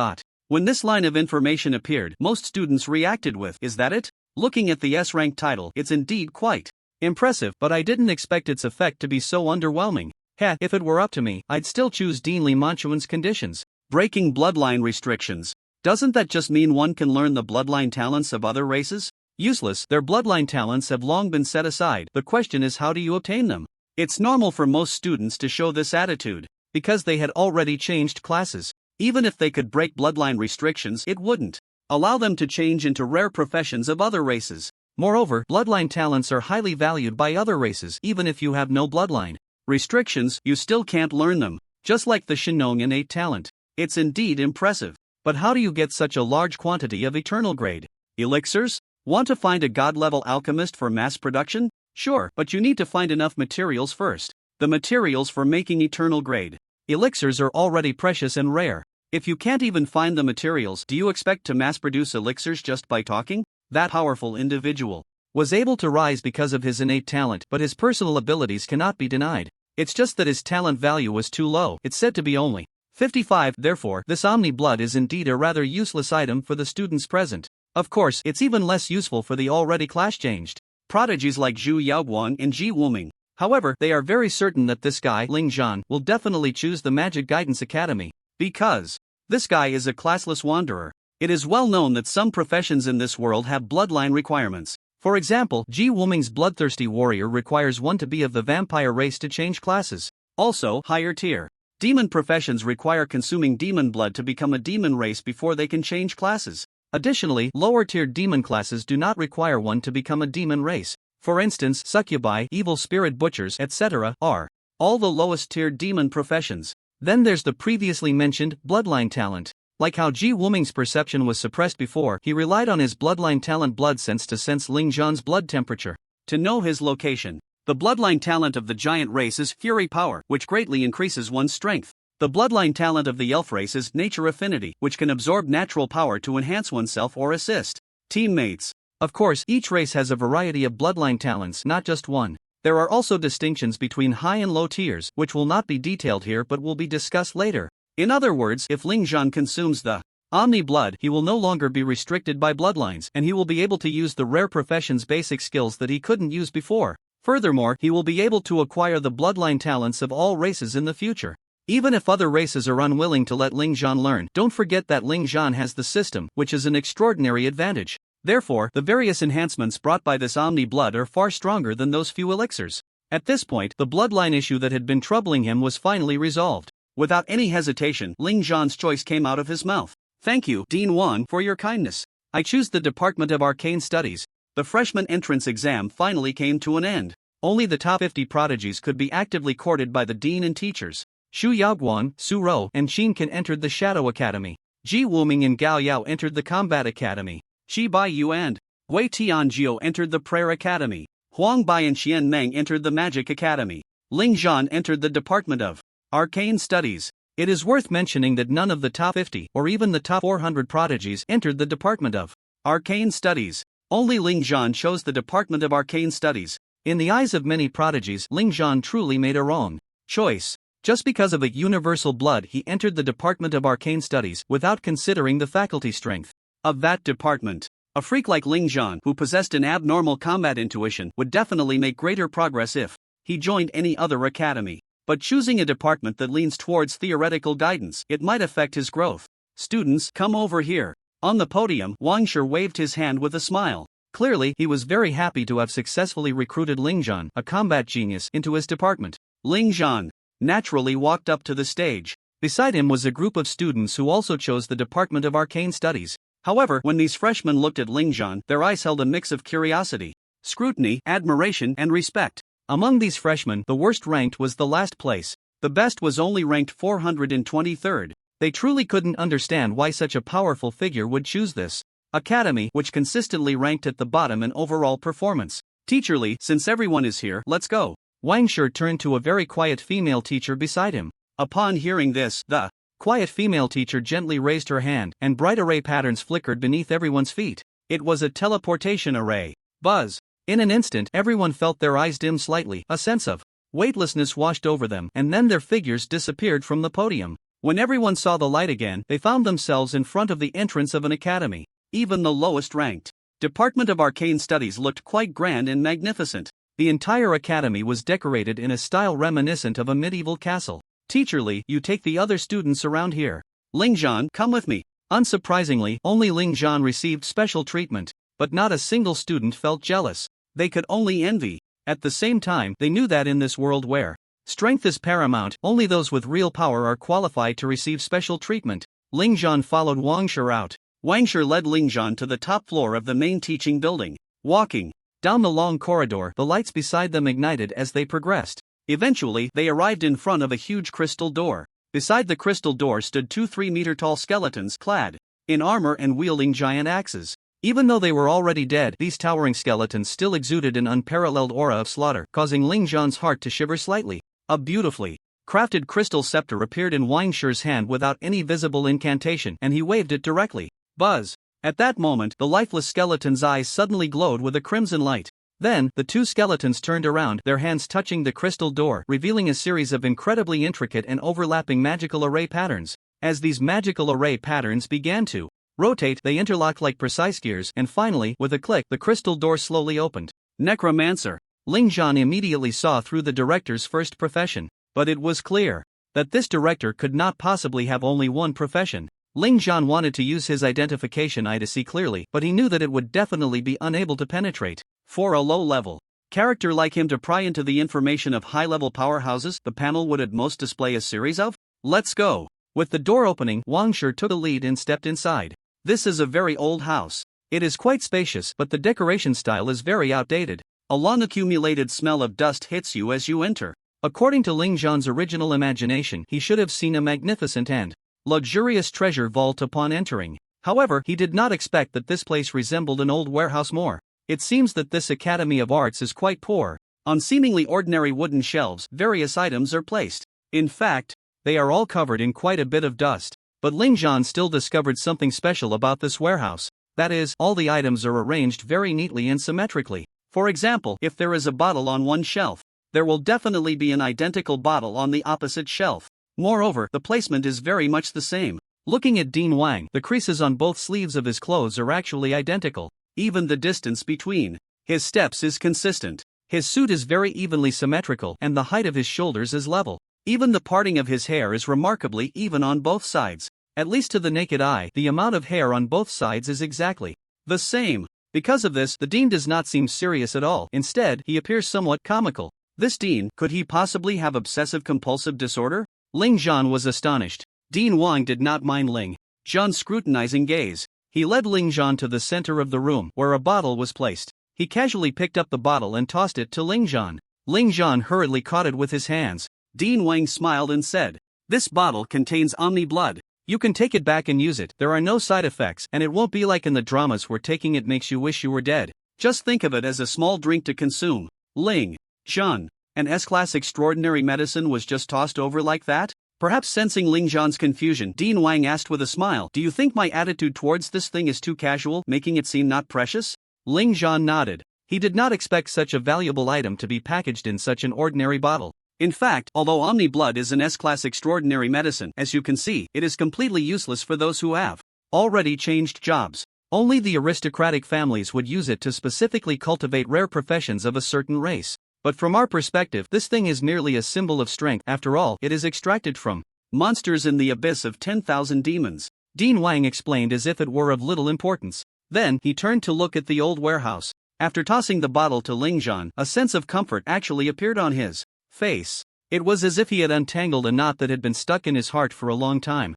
When this line of information appeared, most students reacted with, "Is that it?" Looking at the S-rank title, it's indeed quite impressive, but I didn't expect its effect to be so underwhelming. If it were up to me, I'd still choose Dean Li Manchuan's conditions. Breaking bloodline restrictions. Doesn't that just mean one can learn the bloodline talents of other races? Useless, their bloodline talents have long been set aside. The question is, how do you obtain them? It's normal for most students to show this attitude, because they had already changed classes. Even if they could break bloodline restrictions, it wouldn't allow them to change into rare professions of other races. Moreover, bloodline talents are highly valued by other races. Even if you have no bloodline restrictions, you still can't learn them, just like the Shinong innate talent. It's indeed impressive. But how do you get such a large quantity of eternal grade elixirs? Want to find a god-level alchemist for mass production? Sure, but you need to find enough materials first. The materials for making eternal grade elixirs are already precious and rare. If you can't even find the materials, do you expect to mass-produce elixirs just by talking? That powerful individual was able to rise because of his innate talent, but his personal abilities cannot be denied. It's just that his talent value was too low. It's said to be only 55. Therefore, this Omniblood is indeed a rather useless item for the students present. Of course, it's even less useful for the already class-changed prodigies like Zhu Yaoguang and Ji Wuming. However, they are very certain that this guy, Lingzhan, will definitely choose the Magic Guidance Academy. Because this guy is a classless wanderer. It is well known that some professions in this world have bloodline requirements. For example, Ji Wuming's bloodthirsty warrior requires one to be of the vampire race to change classes. Also, higher tier demon professions require consuming demon blood to become a demon race before they can change classes. Additionally, lower-tiered demon classes do not require one to become a demon race. For instance, succubi, evil spirit butchers, etc., are all the lowest-tiered demon professions. Then there's the previously mentioned bloodline talent. Like how Ji Wuming's perception was suppressed before, he relied on his bloodline talent blood sense to sense Lingzhan's blood temperature to know his location. The bloodline talent of the giant race is Fury Power, which greatly increases one's strength. The bloodline talent of the elf race is Nature Affinity, which can absorb natural power to enhance oneself or assist teammates. Of course, each race has a variety of bloodline talents, not just one. There are also distinctions between high and low tiers, which will not be detailed here but will be discussed later. In other words, if Lingzhan consumes the Omniblood, he will no longer be restricted by bloodlines, and he will be able to use the rare profession's basic skills that he couldn't use before. Furthermore, he will be able to acquire the bloodline talents of all races in the future. Even if other races are unwilling to let Lingzhan learn, don't forget that Lingzhan has the system, which is an extraordinary advantage. Therefore, the various enhancements brought by this Omniblood are far stronger than those few elixirs. At this point, the bloodline issue that had been troubling him was finally resolved. Without any hesitation, Lingzhan's choice came out of his mouth. Thank you, Dean Wang, for your kindness. I choose the Department of Arcane Studies. The freshman entrance exam finally came to an end. Only the top 50 prodigies could be actively courted by the dean and teachers. Xu Yaoguang, Su Rou, and Xin Can entered the Shadow Academy. Ji Wuming and Gao Yao entered the Combat Academy. Shi Baiyu and Wei Tianjiu entered the Prayer Academy. Huang Bai and Xian Meng entered the Magic Academy. Ling Zhan entered the Department of Arcane Studies. It is worth mentioning that none of the top 50 or even the top 400 prodigies entered the Department of Arcane Studies. Only Ling Zhan chose the Department of Arcane Studies. In the eyes of many prodigies, Ling Zhan truly made a wrong choice. Just because of a universal blood, he entered the Department of Arcane Studies without considering the faculty strength of that department. A freak like Ling Zhan, who possessed an abnormal combat intuition, would definitely make greater progress if he joined any other academy. But choosing a department that leans towards theoretical guidance, it might affect his growth. Students, come over here. On the podium, Wang Shi waved his hand with a smile. Clearly, he was very happy to have successfully recruited Ling Zhan, a combat genius, into his department. Ling Zhan naturally walked up to the stage. Beside him was a group of students who also chose the Department of Arcane Studies. However, when these freshmen looked at Ling Zhan, their eyes held a mix of curiosity, scrutiny, admiration, and respect. Among these freshmen, the worst ranked was the last place. The best was only ranked 423rd. They truly couldn't understand why such a powerful figure would choose this academy, which consistently ranked at the bottom in overall performance. Teacherly, since everyone is here, let's go. Wang Shi turned to a very quiet female teacher beside him. Upon hearing this, the quiet female teacher gently raised her hand, and bright array patterns flickered beneath everyone's feet. It was a teleportation array. Buzz! In an instant, everyone felt their eyes dim slightly, a sense of weightlessness washed over them, and then their figures disappeared from the podium. When everyone saw the light again, they found themselves in front of the entrance of an academy. Even the lowest ranked Department of Arcane Studies looked quite grand and magnificent. The entire academy was decorated in a style reminiscent of a medieval castle. Teacherly, you take the other students around here. Ling Zhan, come with me. Unsurprisingly, only Ling Zhan received special treatment, but not a single student felt jealous. They could only envy. At the same time, they knew that in this world where strength is paramount, only those with real power are qualified to receive special treatment. Ling Zhan followed Wang Shi out. Wang Shi led Ling Zhan to the top floor of the main teaching building. Walking down the long corridor, the lights beside them ignited as they progressed. Eventually, they arrived in front of a huge crystal door. Beside the crystal door stood two 3-meter-tall skeletons clad in armor and wielding giant axes. Even though they were already dead, these towering skeletons still exuded an unparalleled aura of slaughter, causing Ling Zhan's heart to shiver slightly. A beautifully crafted crystal scepter appeared in Wang Shi's hand without any visible incantation, and he waved it directly. Buzz! At that moment, the lifeless skeleton's eyes suddenly glowed with a crimson light. Then, the two skeletons turned around, their hands touching the crystal door, revealing a series of incredibly intricate and overlapping magical array patterns. As these magical array patterns began to rotate, they interlocked like precise gears, and finally, with a click, the crystal door slowly opened. Necromancer. Ling Zhan immediately saw through the director's first profession. But it was clear that this director could not possibly have only one profession. Ling Zhan wanted to use his identification eye to see clearly, but he knew that it would definitely be unable to penetrate. For a low-level character like him to pry into the information of high-level powerhouses, the panel would at most display a series of "Let's go." With the door opening, Wang Shi took the lead and stepped inside. This is a very old house. It is quite spacious, but the decoration style is very outdated. A long accumulated smell of dust hits you as you enter. According to Ling Zhan's original imagination, he should have seen a magnificent and luxurious treasure vault upon entering. However, he did not expect that this place resembled an old warehouse more. It seems that this Academy of Arts is quite poor. On seemingly ordinary wooden shelves, various items are placed. In fact, they are all covered in quite a bit of dust. But Ling Zhan still discovered something special about this warehouse. That is, all the items are arranged very neatly and symmetrically. For example, if there is a bottle on one shelf, there will definitely be an identical bottle on the opposite shelf. Moreover, the placement is very much the same. Looking at Dean Wang, the creases on both sleeves of his clothes are actually identical. Even the distance between his steps is consistent. His suit is very evenly symmetrical, and the height of his shoulders is level. Even the parting of his hair is remarkably even on both sides. At least to the naked eye, the amount of hair on both sides is exactly the same. Because of this, the dean does not seem serious at all. Instead, he appears somewhat comical. This dean, could he possibly have obsessive-compulsive disorder? Ling Zhan was astonished. Dean Wang did not mind Ling Zhan's scrutinizing gaze. He led Ling Zhan to the center of the room, where a bottle was placed. He casually picked up the bottle and tossed it to Ling Zhan. Ling Zhan hurriedly caught it with his hands. Dean Wang smiled and said, "This bottle contains Omni blood. You can take it back and use it, there are no side effects, and it won't be like in the dramas where taking it makes you wish you were dead. Just think of it as a small drink to consume. Ling Zhan, an S-class extraordinary medicine was just tossed over like that? Perhaps sensing Ling Zhan's confusion, Dean Wang asked with a smile, "Do you think my attitude towards this thing is too casual, making it seem not precious?" Ling Zhan nodded. He did not expect such a valuable item to be packaged in such an ordinary bottle. In fact, although Omni Blood is an S-class extraordinary medicine, as you can see, it is completely useless for those who have already changed jobs. Only the aristocratic families would use it to specifically cultivate rare professions of a certain race. But from our perspective, this thing is merely a symbol of strength. After all, it is extracted from monsters in the abyss of 10,000 demons. Dean Wang explained as if it were of little importance. Then, he turned to look at the old warehouse. After tossing the bottle to Ling Zhan, a sense of comfort actually appeared on his face. It was as if he had untangled a knot that had been stuck in his heart for a long time.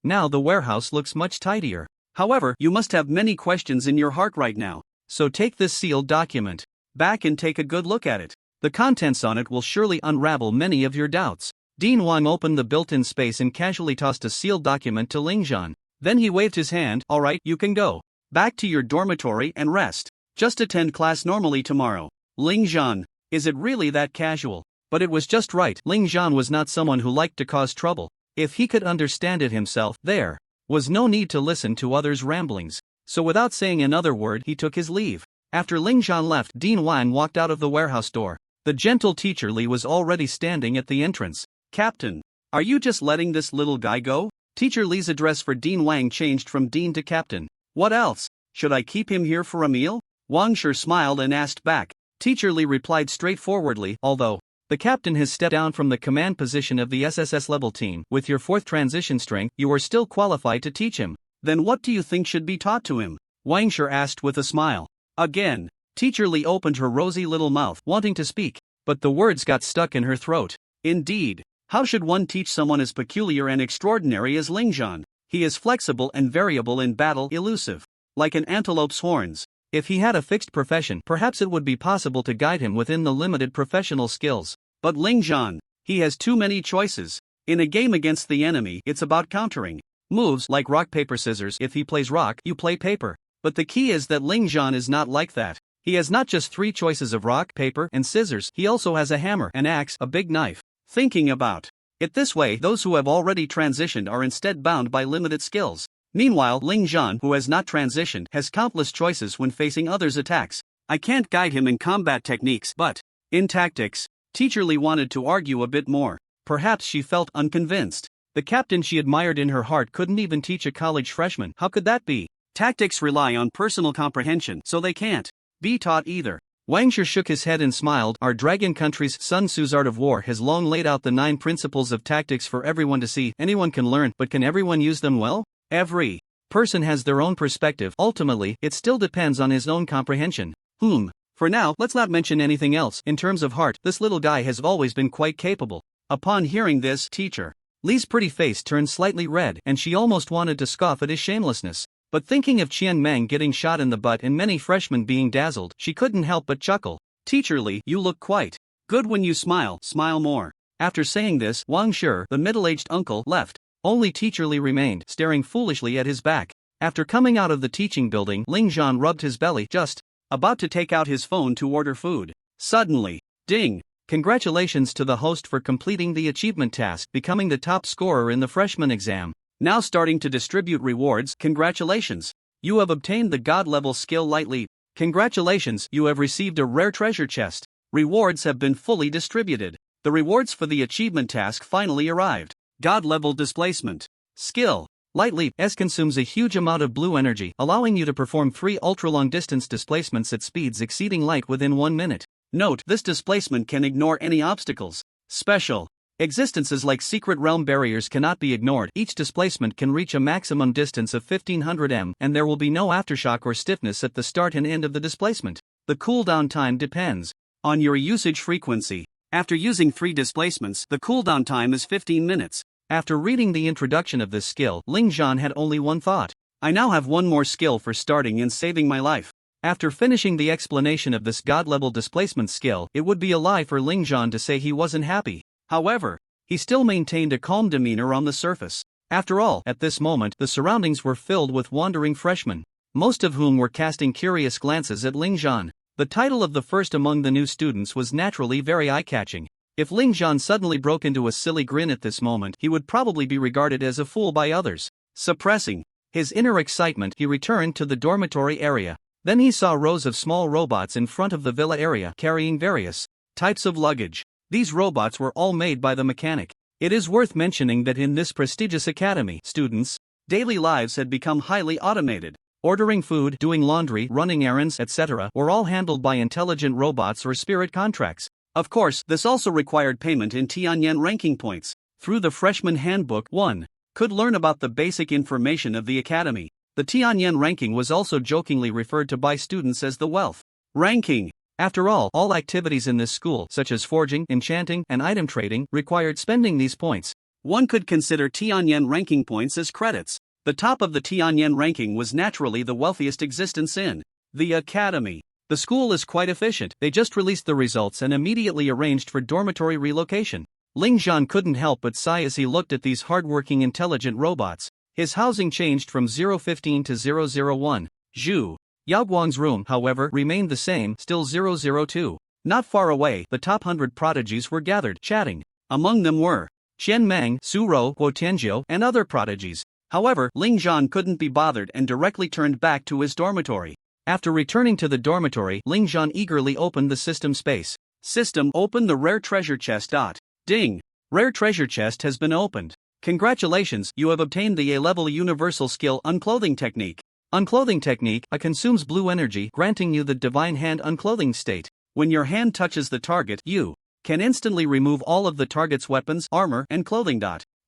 Now the warehouse looks much tidier. However, you must have many questions in your heart right now. So take this sealed document back and take a good look at it. The contents on it will surely unravel many of your doubts. Dean Wang opened the built-in space and casually tossed a sealed document to Ling Zhan. Then he waved his hand. "All right, you can go back to your dormitory and rest. Just attend class normally tomorrow." Ling Zhan, is it really that casual? But it was just right. Ling Zhan was not someone who liked to cause trouble. If he could understand it himself, there was no need to listen to others' ramblings. So without saying another word, he took his leave. After Ling Zhan left, Dean Wang walked out of the warehouse door. The gentle teacher Li was already standing at the entrance. "Captain, are you just letting this little guy go?" Teacher Li's address for Dean Wang changed from Dean to Captain. "What else? Should I keep him here for a meal?" Wang Shi smiled and asked back. Teacher Li replied straightforwardly, "Although the captain has stepped down from the command position of the SSS level team, with your 4th transition strength, you are still qualified to teach him." "Then what do you think should be taught to him?" Wang Shi asked with a smile. Again, Teacher Li opened her rosy little mouth, wanting to speak, but the words got stuck in her throat. Indeed, how should one teach someone as peculiar and extraordinary as Ling Zhan? He is flexible and variable in battle, elusive, like an antelope's horns. If he had a fixed profession, perhaps it would be possible to guide him within the limited professional skills. But Ling Zhan, he has too many choices. In a game against the enemy, it's about countering moves like rock, paper, scissors. If he plays rock, you play paper. But the key is that Ling Zhan is not like that. He has not just 3 choices of rock, paper, and scissors, he also has a hammer, an axe, a big knife. Thinking about it this way, those who have already transitioned are instead bound by limited skills. Meanwhile, Ling Zhan, who has not transitioned, has countless choices when facing others' attacks. I can't guide him in combat techniques, but in tactics. Teacher Li wanted to argue a bit more. Perhaps she felt unconvinced. The captain she admired in her heart couldn't even teach a college freshman. How could that be? Tactics rely on personal comprehension, so they can't be taught either. Wang Shi shook his head and smiled. Our dragon country's Sun Tzu's Art of War has long laid out the 9 principles of tactics for everyone to see. Anyone can learn, but can everyone use them well? Every person has their own perspective. Ultimately, it still depends on his own comprehension. For now, let's not mention anything else. In terms of heart, this little guy has always been quite capable. Upon hearing this, Teacher Li's pretty face turned slightly red, and she almost wanted to scoff at his shamelessness. But thinking of Qian Meng getting shot in the butt and many freshmen being dazzled, she couldn't help but chuckle. Teacher Li, you look quite good when you smile. Smile more. After saying this, Wang Shi, the middle-aged uncle, left. Only Teacher Li remained, staring foolishly at his back. After coming out of the teaching building, Ling Zhan rubbed his belly, just about to take out his phone to order food. Suddenly, ding! Congratulations to the host for completing the achievement task, becoming the top scorer in the freshman exam. Now starting to distribute rewards. Congratulations! You have obtained the God-level skill lightly. Congratulations, you have received a rare treasure chest. Rewards have been fully distributed. The rewards for the achievement task finally arrived. God-level displacement. Skill. Light Leap S consumes a huge amount of blue energy, allowing you to perform 3 ultra-long distance displacements at speeds exceeding light within 1 minute. Note, this displacement can ignore any obstacles. Special existences like secret realm barriers cannot be ignored. Each displacement can reach a maximum distance of 1500 m, and there will be no aftershock or stiffness at the start and end of the displacement. The cooldown time depends on your usage frequency. After using 3 displacements, the cooldown time is 15 minutes. After reading the introduction of this skill, Ling Zhan had only one thought. I now have one more skill for starting and saving my life. After finishing the explanation of this god-level displacement skill, it would be a lie for Ling Zhan to say he wasn't happy. However, he still maintained a calm demeanor on the surface. After all, at this moment, the surroundings were filled with wandering freshmen, most of whom were casting curious glances at Ling Zhan. The title of the first among the new students was naturally very eye-catching. If Ling Zhan suddenly broke into a silly grin at this moment, he would probably be regarded as a fool by others. Suppressing his inner excitement, he returned to the dormitory area. Then he saw rows of small robots in front of the villa area carrying various types of luggage. These robots were all made by the mechanic. It is worth mentioning that in this prestigious academy, students' daily lives had become highly automated. Ordering food, doing laundry, running errands, etc. were all handled by intelligent robots or spirit contracts. Of course, this also required payment in Tianyan ranking points. Through the freshman handbook, one could learn about the basic information of the academy. The Tianyan ranking was also jokingly referred to by students as the wealth ranking. After all activities in this school, such as forging, enchanting, and item trading, required spending these points. One could consider Tianyan ranking points as credits. The top of the Tianyan ranking was naturally the wealthiest existence in the academy. The school is quite efficient. They just released the results and immediately arranged for dormitory relocation. Ling Zhan couldn't help but sigh as he looked at these hardworking intelligent robots. His housing changed from 015 to 001. Zhu Yaoguang's room, however, remained the same, still 002. Not far away, the top 100 prodigies were gathered, chatting. Among them were Qian Meng, Su Rou, Guo Tianjiu, and other prodigies. However, Ling Zhan couldn't be bothered and directly turned back to his dormitory. After returning to the dormitory, Ling Zhan eagerly opened the system space. System, open the rare treasure chest. Ding! Rare treasure chest has been opened. Congratulations, you have obtained the A-level universal skill Unclothing Technique. Unclothing Technique consumes blue energy, granting you the divine hand unclothing state. When your hand touches the target, you can instantly remove all of the target's weapons, armor, and clothing.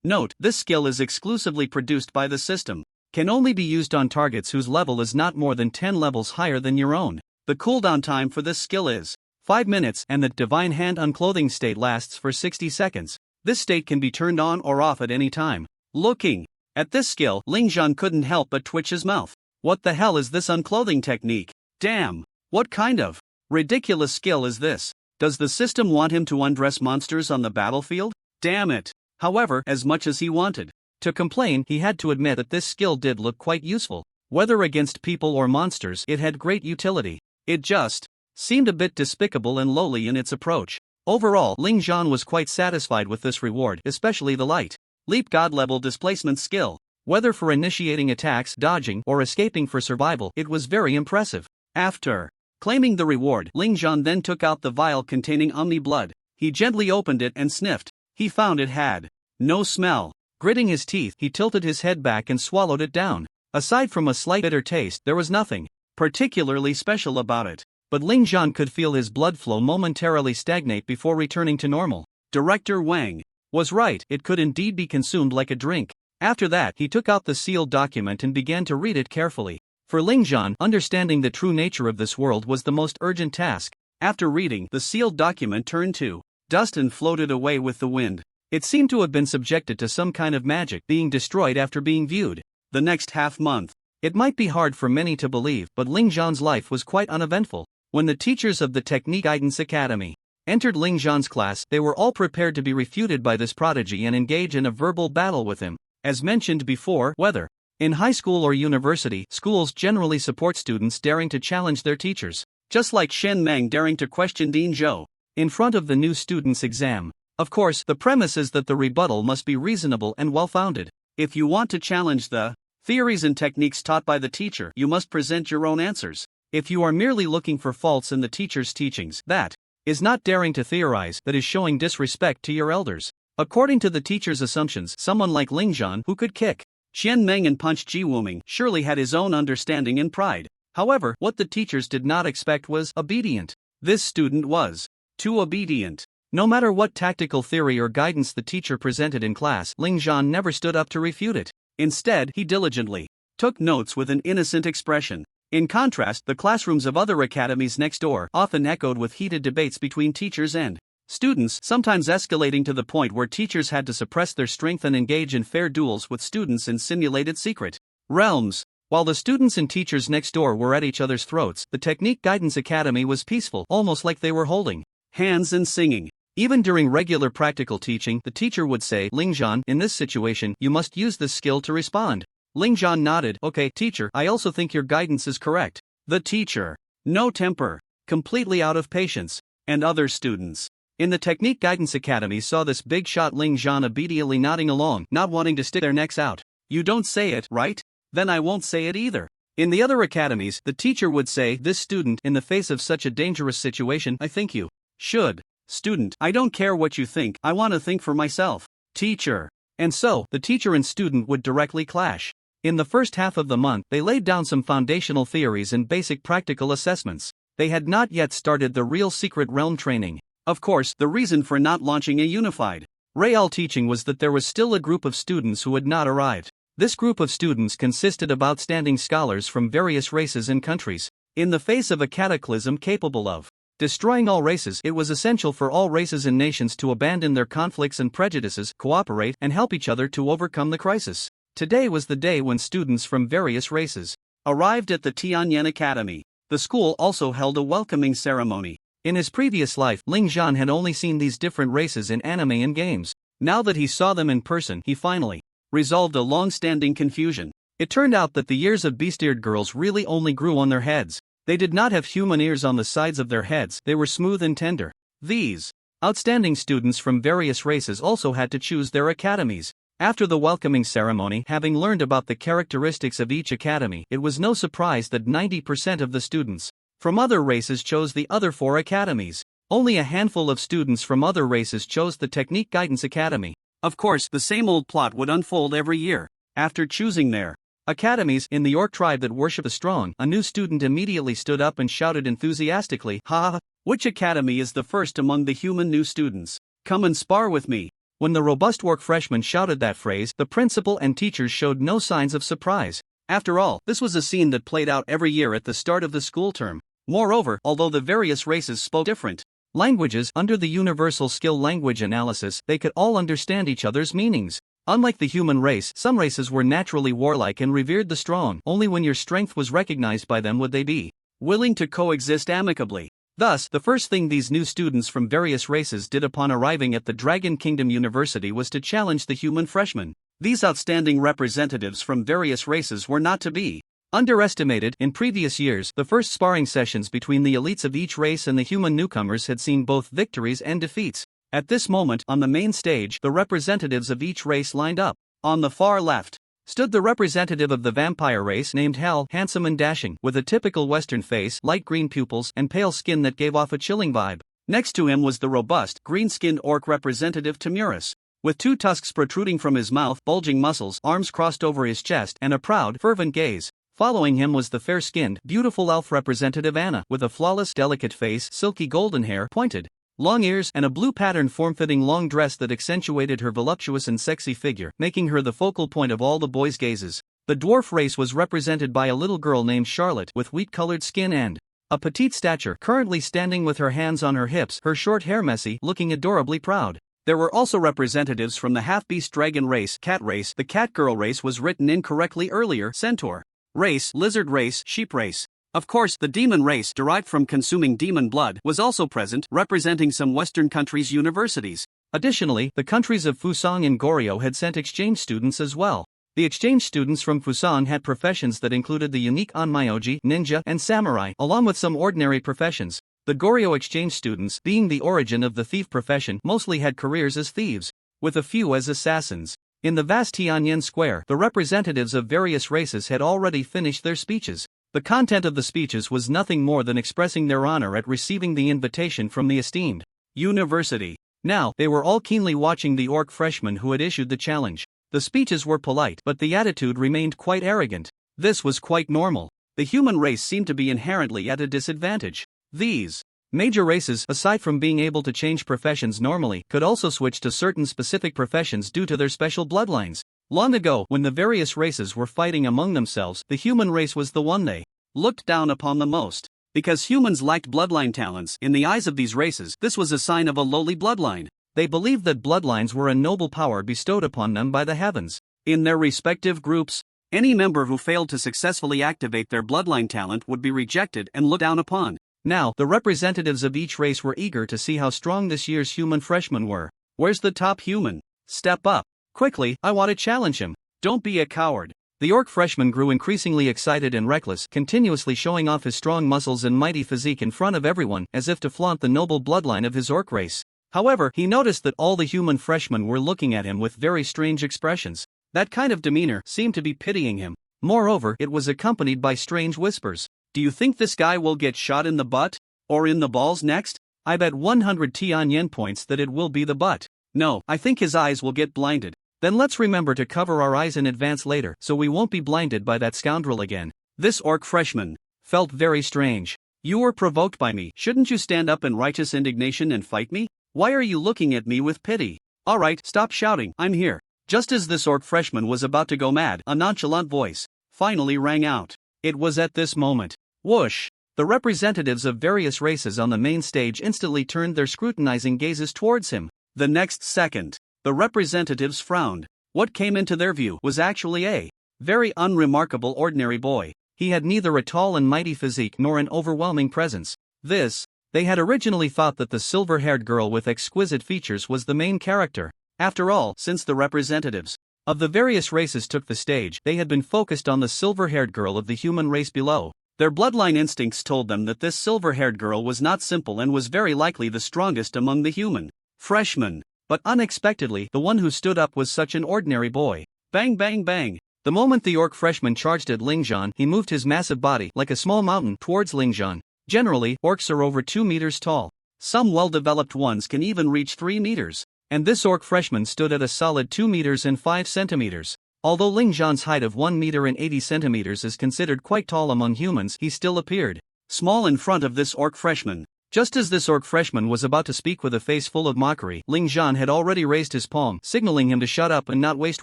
Note, this skill is exclusively produced by the system. Can only be used on targets whose level is not more than 10 levels higher than your own. The cooldown time for this skill is 5 minutes, and the divine hand unclothing state lasts for 60 seconds. This state can be turned on or off at any time. Looking at this skill, Ling Zhan couldn't help but twitch his mouth. What the hell is this unclothing technique? Damn! What kind of ridiculous skill is this? Does the system want him to undress monsters on the battlefield? Damn it! However, as much as he wanted to complain, he had to admit that this skill did look quite useful. Whether against people or monsters, it had great utility. It just seemed a bit despicable and lowly in its approach. Overall, Ling Zhan was quite satisfied with this reward, especially the light leap god-level displacement skill. Whether for initiating attacks, dodging, or escaping for survival, it was very impressive. After claiming the reward, Ling Zhan then took out the vial containing Omni blood. He gently opened it and sniffed. He found it had no smell. Gritting his teeth, he tilted his head back and swallowed it down. Aside from a slight bitter taste, there was nothing particularly special about it. But Ling Zhan could feel his blood flow momentarily stagnate before returning to normal. Director Wang was right, it could indeed be consumed like a drink. After that, he took out the sealed document and began to read it carefully. For Ling Zhan, understanding the true nature of this world was the most urgent task. After reading, the sealed document turned to dust and floated away with the wind. It seemed to have been subjected to some kind of magic, being destroyed after being viewed. The next half-month. It might be hard for many to believe, but Ling Zhan's life was quite uneventful. When the teachers of the Technique Guidance Academy entered Ling Zhan's class, they were all prepared to be refuted by this prodigy and engage in a verbal battle with him. As mentioned before, whether in high school or university, schools generally support students daring to challenge their teachers. Just like Shen Meng daring to question Dean Zhou in front of the new student's exam. Of course, the premise is that the rebuttal must be reasonable and well-founded. If you want to challenge the theories and techniques taught by the teacher, you must present your own answers. If you are merely looking for faults in the teacher's teachings, that is not daring to theorize, that is showing disrespect to your elders. According to the teacher's assumptions, someone like Ling Zhan, who could kick Qian Meng and punch Ji Wuming, surely had his own understanding and pride. However, what the teachers did not expect was obedient. This student was too obedient. No matter what tactical theory or guidance the teacher presented in class, Ling Zhan never stood up to refute it. Instead, he diligently took notes with an innocent expression. In contrast, the classrooms of other academies next door often echoed with heated debates between teachers and students, sometimes escalating to the point where teachers had to suppress their strength and engage in fair duels with students in simulated secret realms. While the students and teachers next door were at each other's throats, the Technique Guidance Academy was peaceful, almost like they were holding hands and singing. Even during regular practical teaching, the teacher would say, Lingzhan, in this situation, you must use this skill to respond. Lingzhan nodded, okay, teacher, I also think your guidance is correct. The teacher, no temper, completely out of patience, and other students in the Technique Guidance Academy saw this big shot Lingzhan obediently nodding along, not wanting to stick their necks out. You don't say it, right? Then I won't say it either. In the other academies, the teacher would say, this student, in the face of such a dangerous situation, I think you should. Student, I don't care what you think, I want to think for myself. Teacher. And so, the teacher and student would directly clash. In the first half of the month, they laid down some foundational theories and basic practical assessments. They had not yet started the real secret realm training. Of course, the reason for not launching a unified royale teaching was that there was still a group of students who had not arrived. This group of students consisted of outstanding scholars from various races and countries. In the face of a cataclysm capable of destroying all races, it was essential for all races and nations to abandon their conflicts and prejudices, cooperate, and help each other to overcome the crisis. Today was the day when students from various races arrived at the Tianyan Academy. The school also held a welcoming ceremony. In his previous life, Lingzhan had only seen these different races in anime and games. Now that he saw them in person, he finally resolved a long-standing confusion. It turned out that the ears of beast-eared girls really only grew on their heads. They did not have human ears on the sides of their heads, they were smooth and tender. These outstanding students from various races also had to choose their academies. After the welcoming ceremony, having learned about the characteristics of each academy, it was no surprise that 90% of the students from other races chose the other 4 academies. Only a handful of students from other races chose the Technique Guidance Academy. Of course, the same old plot would unfold every year. After choosing their academies in the orc tribe that worship the strong, a new student immediately stood up and shouted enthusiastically, ha! Which academy is the first among the human new students? Come and spar with me. When the robust orc freshman shouted that phrase, the principal and teachers showed no signs of surprise. After all, this was a scene that played out every year at the start of the school term. Moreover, although the various races spoke different languages, under the universal skill language analysis, they could all understand each other's meanings. Unlike the human race, some races were naturally warlike and revered the strong. Only when your strength was recognized by them would they be willing to coexist amicably. Thus, the first thing these new students from various races did upon arriving at the Dragon Kingdom University was to challenge the human freshmen. These outstanding representatives from various races were not to be underestimated. In previous years, the first sparring sessions between the elites of each race and the human newcomers had seen both victories and defeats. At this moment, on the main stage, the representatives of each race lined up. On the far left stood the representative of the vampire race named Hal, handsome and dashing, with a typical Western face, light green pupils, and pale skin that gave off a chilling vibe. Next to him was the robust, green-skinned orc representative Timurus, with 2 tusks protruding from his mouth, bulging muscles, arms crossed over his chest, and a proud, fervent gaze. Following him was the fair-skinned, beautiful elf representative Anna, with a flawless, delicate face, silky golden hair, pointed long ears, and a blue-patterned form-fitting long dress that accentuated her voluptuous and sexy figure, making her the focal point of all the boys' gazes. The dwarf race was represented by a little girl named Charlotte, with wheat-colored skin and a petite stature, currently standing with her hands on her hips, her short hair messy, looking adorably proud. There were also representatives from the half-beast dragon race, cat race, the cat girl race was written incorrectly earlier, centaur race, lizard race, sheep race. Of course, the demon race, derived from consuming demon blood, was also present, representing some Western countries' universities. Additionally, the countries of Fusang and Goryeo had sent exchange students as well. The exchange students from Fusang had professions that included the unique onmyoji, ninja, and samurai, along with some ordinary professions. The Goryeo exchange students, being the origin of the thief profession, mostly had careers as thieves, with a few as assassins. In the vast Tianyan Square, the representatives of various races had already finished their speeches. The content of the speeches was nothing more than expressing their honor at receiving the invitation from the esteemed university. Now, they were all keenly watching the orc freshman who had issued the challenge. The speeches were polite, but the attitude remained quite arrogant. This was quite normal. The human race seemed to be inherently at a disadvantage. These major races, aside from being able to change professions normally, could also switch to certain specific professions due to their special bloodlines. Long ago, when the various races were fighting among themselves, the human race was the one they looked down upon the most. Because humans lacked bloodline talents, in the eyes of these races, this was a sign of a lowly bloodline. They believed that bloodlines were a noble power bestowed upon them by the heavens. In their respective groups, any member who failed to successfully activate their bloodline talent would be rejected and looked down upon. Now, the representatives of each race were eager to see how strong this year's human freshmen were. Where's the top human? Step up. Quickly, I want to challenge him. Don't be a coward. The orc freshman grew increasingly excited and reckless, continuously showing off his strong muscles and mighty physique in front of everyone, as if to flaunt the noble bloodline of his orc race. However, he noticed that all the human freshmen were looking at him with very strange expressions. That kind of demeanor seemed to be pitying him. Moreover, it was accompanied by strange whispers. Do you think this guy will get shot in the butt? Or in the balls next? I bet 100 Tian yen points that it will be the butt. No, I think his eyes will get blinded. Then let's remember to cover our eyes in advance later so we won't be blinded by that scoundrel again. This orc freshman felt very strange. You were provoked by me. Shouldn't you stand up in righteous indignation and fight me? Why are you looking at me with pity? Alright, stop shouting, I'm here. Just as this orc freshman was about to go mad, a nonchalant voice finally rang out. It was at this moment. Whoosh! The representatives of various races on the main stage instantly turned their scrutinizing gazes towards him. The next second, the representatives frowned. What came into their view was actually a very unremarkable ordinary boy. He had neither a tall and mighty physique nor an overwhelming presence. They had originally thought that the silver-haired girl with exquisite features was the main character. After all, since the representatives of the various races took the stage, they had been focused on the silver-haired girl of the human race below. Their bloodline instincts told them that this silver-haired girl was not simple and was very likely the strongest among the human freshmen. But unexpectedly, the one who stood up was such an ordinary boy. Bang bang bang! The moment the orc freshman charged at Lingzhan, he moved his massive body like a small mountain towards Lingzhan. Generally, orcs are over 2 meters tall. Some well-developed ones can even reach 3 meters. And this orc freshman stood at a solid 2 meters and 5 centimeters. Although Lingzhan's height of 1 meter and 80 centimeters is considered quite tall among humans, he still appeared small in front of this orc freshman. Just as this orc freshman was about to speak with a face full of mockery, Lingzhan had already raised his palm, signaling him to shut up and not waste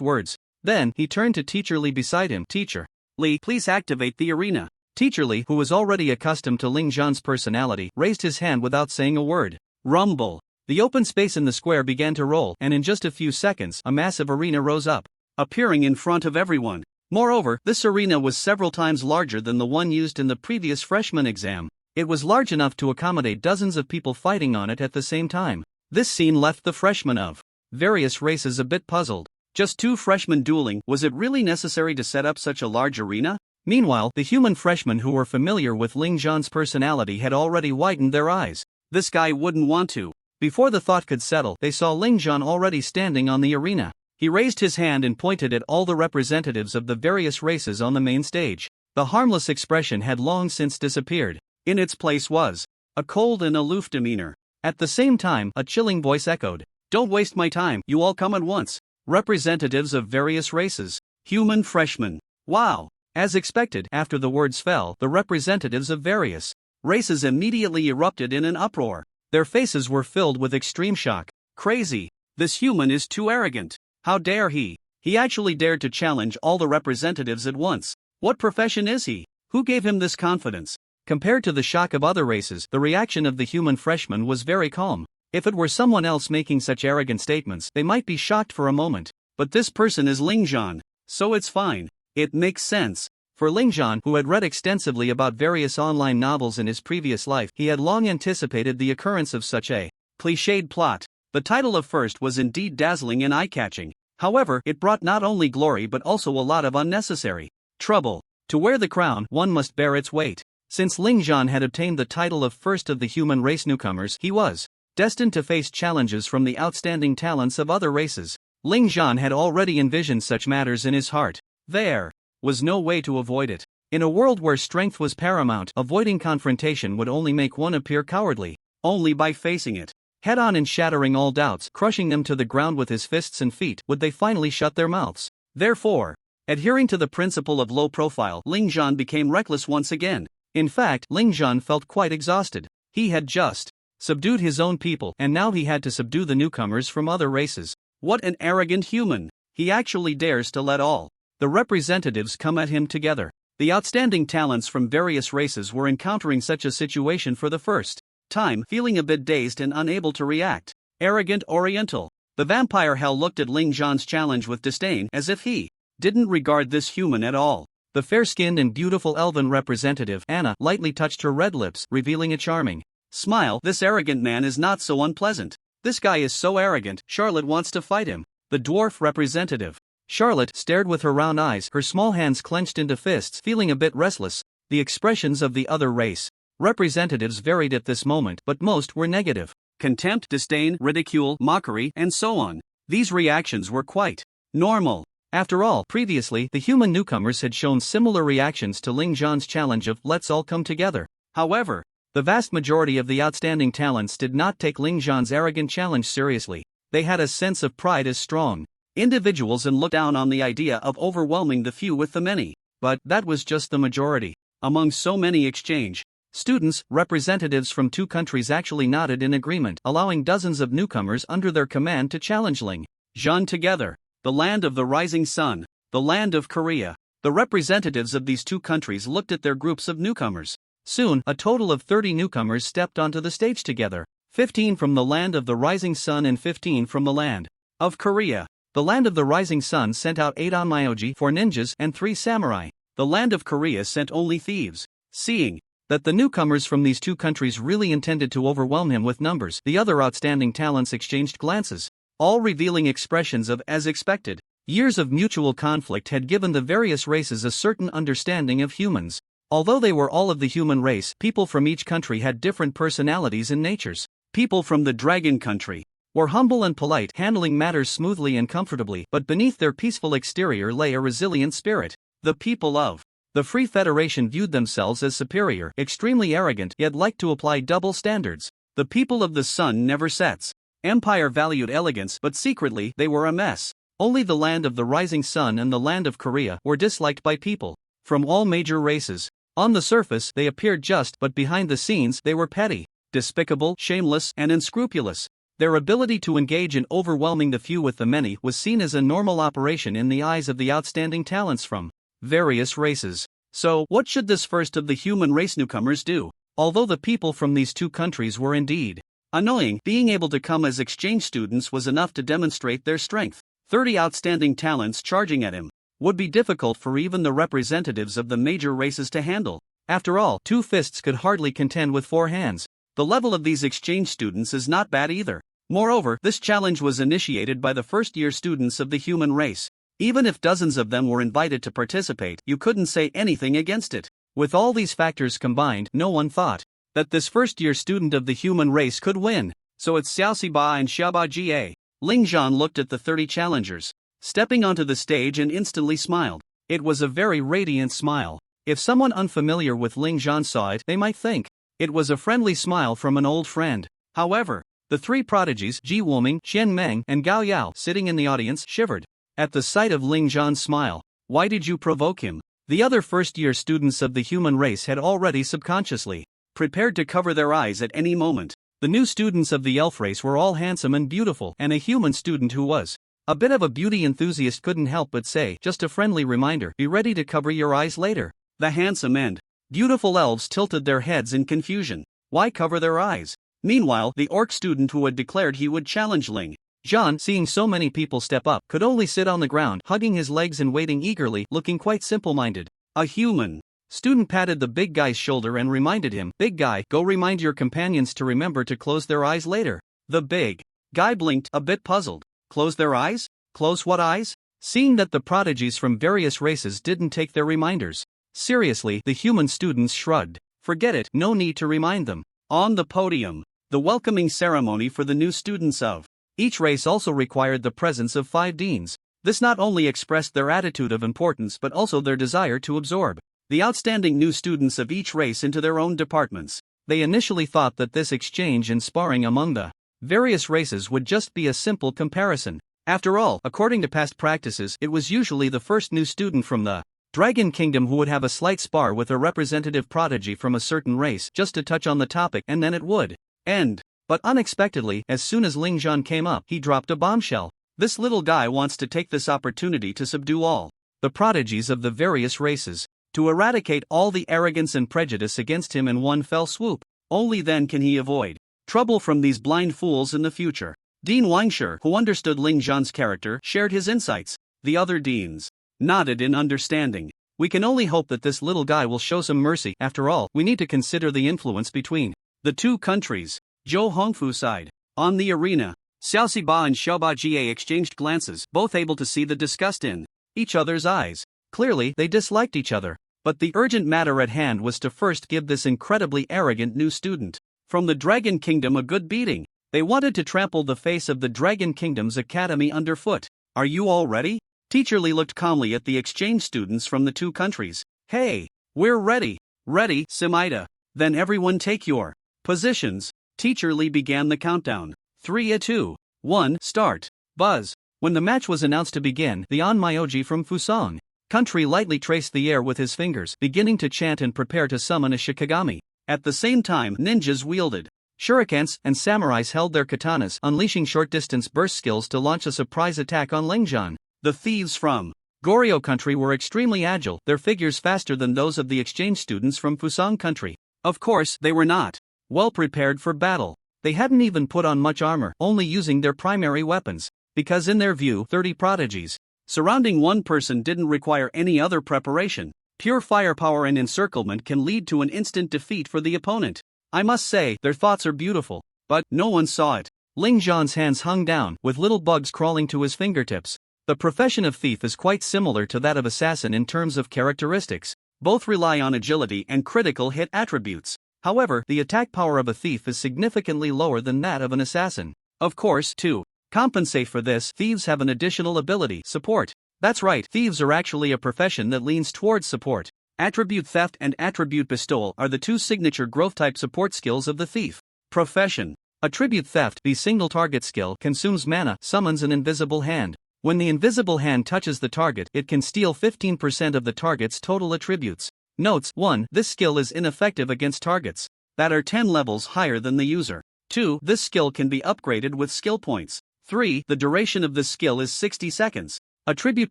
words. Then, he turned to Teacher Li beside him. Teacher Li, please activate the arena. Teacher Li, who was already accustomed to Lingzhan's personality, raised his hand without saying a word. Rumble. The open space in the square began to roll, and in just a few seconds, a massive arena rose up, appearing in front of everyone. Moreover, this arena was several times larger than the one used in the previous freshman exam. It was large enough to accommodate dozens of people fighting on it at the same time. This scene left the freshmen of various races a bit puzzled. Just 2 freshmen dueling, was it really necessary to set up such a large arena? Meanwhile, the human freshmen who were familiar with Lingzhan's personality had already widened their eyes. This guy wouldn't want to. Before the thought could settle, they saw Lingzhan already standing on the arena. He raised his hand and pointed at all the representatives of the various races on the main stage. The harmless expression had long since disappeared. In its place was a cold and aloof demeanor. At the same time, a chilling voice echoed, "Don't waste my time, you all come at once." Representatives of various races. Human freshmen. Wow! As expected, after the words fell, the representatives of various races immediately erupted in an uproar. Their faces were filled with extreme shock. Crazy! This human is too arrogant. How dare he? He actually dared to challenge all the representatives at once. What profession is he? Who gave him this confidence? Compared to the shock of other races, the reaction of the human freshman was very calm. If it were someone else making such arrogant statements, they might be shocked for a moment. But this person is Lingzhan, so it's fine. It makes sense. For Lingzhan, who had read extensively about various online novels in his previous life, he had long anticipated the occurrence of such a cliched plot. The title of first was indeed dazzling and eye-catching. However, it brought not only glory but also a lot of unnecessary trouble. To wear the crown, one must bear its weight. Since Lingzhan had obtained the title of first of the human race newcomers, he was destined to face challenges from the outstanding talents of other races. Lingzhan had already envisioned such matters in his heart. There was no way to avoid it. In a world where strength was paramount, avoiding confrontation would only make one appear cowardly. Only by facing it head-on and shattering all doubts, crushing them to the ground with his fists and feet, would they finally shut their mouths. Therefore, adhering to the principle of low profile, Lingzhan became reckless once again. In fact, Lingzhan felt quite exhausted. He had just subdued his own people, and now he had to subdue the newcomers from other races. What an arrogant human! He actually dares to let all the representatives come at him together. The outstanding talents from various races were encountering such a situation for the first time, feeling a bit dazed and unable to react. Arrogant Oriental. The vampire hell looked at Lingzhan's challenge with disdain, as if he didn't regard this human at all. The fair-skinned and beautiful elven representative, Anna, lightly touched her red lips, revealing a charming smile. This arrogant man is not so unpleasant. This guy is so arrogant, Charlotte wants to fight him. The dwarf representative. Charlotte stared with her round eyes, her small hands clenched into fists, feeling a bit restless. The expressions of the other race representatives varied at this moment, but most were negative. Contempt, disdain, ridicule, mockery, and so on. These reactions were quite normal. After all, previously, the human newcomers had shown similar reactions to Ling Zhan's challenge of "let's all come together." However, the vast majority of the outstanding talents did not take Ling Zhan's arrogant challenge seriously. They had a sense of pride as strong individuals and looked down on the idea of overwhelming the few with the many. But that was just the majority. Among so many exchange students, representatives from two countries actually nodded in agreement, allowing dozens of newcomers under their command to challenge Ling Zhan together. The land of the rising sun, the land of Korea. The representatives of these two countries looked at their groups of newcomers. Soon, a total of 30 newcomers stepped onto the stage together. 15 from the land of the rising sun and 15 from the land of Korea. The land of the rising sun sent out 8 onmyoji, 4 ninjas, and 3 samurai. The land of Korea sent only thieves. Seeing that the newcomers from these two countries really intended to overwhelm him with numbers, the other outstanding talents exchanged glances, all revealing expressions of "as expected." Years of mutual conflict had given the various races a certain understanding of humans. Although they were all of the human race, people from each country had different personalities and natures. People from the dragon country were humble and polite, handling matters smoothly and comfortably, but beneath their peaceful exterior lay a resilient spirit. The people of the Free Federation viewed themselves as superior, extremely arrogant, yet liked to apply double standards. The people of the sun never sets. Empire valued elegance, but secretly they were a mess. Only the land of the rising sun and the land of Korea were disliked by people from all major races. On the surface, they appeared just, but behind the scenes, they were petty, despicable, shameless, and unscrupulous. Their ability to engage in overwhelming the few with the many was seen as a normal operation in the eyes of the outstanding talents from various races. So, what should this first of the human race newcomers do? Although the people from these two countries were indeed annoying, being able to come as exchange students was enough to demonstrate their strength. 30 outstanding talents charging at him would be difficult for even the representatives of the major races to handle. After all, 2 fists could hardly contend with 4 hands. The level of these exchange students is not bad either. Moreover, this challenge was initiated by the first-year students of the human race. Even if dozens of them were invited to participate, you couldn't say anything against it. With all these factors combined, no one thought that this first-year student of the human race could win. So it's Xiao Siba and Xiaoba Jie. Ling Zhan looked at the 30 challengers, stepping onto the stage, and instantly smiled. It was a very radiant smile. If someone unfamiliar with Ling Zhan saw it, they might think it was a friendly smile from an old friend. However, the 3 prodigies, Ji Wuming, Xian Meng, and Gao Yao, sitting in the audience, shivered at the sight of Ling Zhan's smile. Why did you provoke him? The other first-year students of the human race had already subconsciously prepared to cover their eyes at any moment. The new students of the elf race were all handsome and beautiful, and a human student who was a bit of a beauty enthusiast couldn't help but say, just a friendly reminder, be ready to cover your eyes later. The handsome and beautiful elves tilted their heads in confusion. Why cover their eyes? Meanwhile, the orc student who had declared he would challenge Ling Zhan, seeing so many people step up, could only sit on the ground, hugging his legs and waiting eagerly, looking quite simple-minded. A human student patted the big guy's shoulder and reminded him, "Big guy, go remind your companions to remember to close their eyes later." The big guy blinked, a bit puzzled. Close their eyes? Close what eyes? Seeing that the prodigies from various races didn't take their reminders seriously, the human students shrugged. Forget it, no need to remind them. On the podium, the welcoming ceremony for the new students of each race also required the presence of 5 deans. This not only expressed their attitude of importance but also their desire to absorb the outstanding new students of each race into their own departments. They initially thought that this exchange and sparring among the various races would just be a simple comparison. After all, according to past practices, it was usually the first new student from the Dragon Kingdom who would have a slight spar with a representative prodigy from a certain race, just to touch on the topic, and then it would end. But unexpectedly, as soon as Ling Zhan came up, he dropped a bombshell. This little guy wants to take this opportunity to subdue all the prodigies of the various races, to eradicate all the arrogance and prejudice against him in one fell swoop. Only then can he avoid trouble from these blind fools in the future. Dean Wangshi, who understood Ling Zhan's character, shared his insights. The other deans nodded in understanding. We can only hope that this little guy will show some mercy. After all, we need to consider the influence between the two countries. Zhou Hongfu sighed. On the arena, Xiao Xiba and Xiaoba Jie exchanged glances, both able to see the disgust in each other's eyes. Clearly, they disliked each other. But the urgent matter at hand was to first give this incredibly arrogant new student from the Dragon Kingdom a good beating. They wanted to trample the face of the Dragon Kingdom's academy underfoot. Are you all ready? Teacher Li looked calmly at the exchange students from the two countries. Hey, we're ready. Ready, Simida. Then everyone take your positions. Teacher Li began the countdown. 3, 2, 1, start. Buzz. When the match was announced to begin, the Onmyoji from Fusang country lightly traced the air with his fingers, beginning to chant and prepare to summon a Shikigami. At the same time, ninjas wielded shurikens, and samurais held their katanas, unleashing short-distance burst skills to launch a surprise attack on Lingzhan. The thieves from Goryeo country were extremely agile, their figures faster than those of the exchange students from Fusang country. Of course, they were not well prepared for battle. They hadn't even put on much armor, only using their primary weapons, because in their view, 30 prodigies surrounding one person didn't require any other preparation. Pure firepower and encirclement can lead to an instant defeat for the opponent. I must say, their thoughts are beautiful, but no one saw it. Ling Zhan's hands hung down, with little bugs crawling to his fingertips. The profession of thief is quite similar to that of assassin in terms of characteristics. Both rely on agility and critical hit attributes. However, the attack power of a thief is significantly lower than that of an assassin. Of course, to compensate for this, thieves have an additional ability, support. That's right, thieves are actually a profession that leans towards support. Attribute theft and attribute bestowal are the two signature growth-type support skills of the thief profession. Attribute theft, the single target skill, consumes mana, summons an invisible hand. When the invisible hand touches the target, it can steal 15% of the target's total attributes. Notes: 1. This skill is ineffective against targets that are 10 levels higher than the user. 2. This skill can be upgraded with skill points. 3. The duration of this skill is 60 seconds. Attribute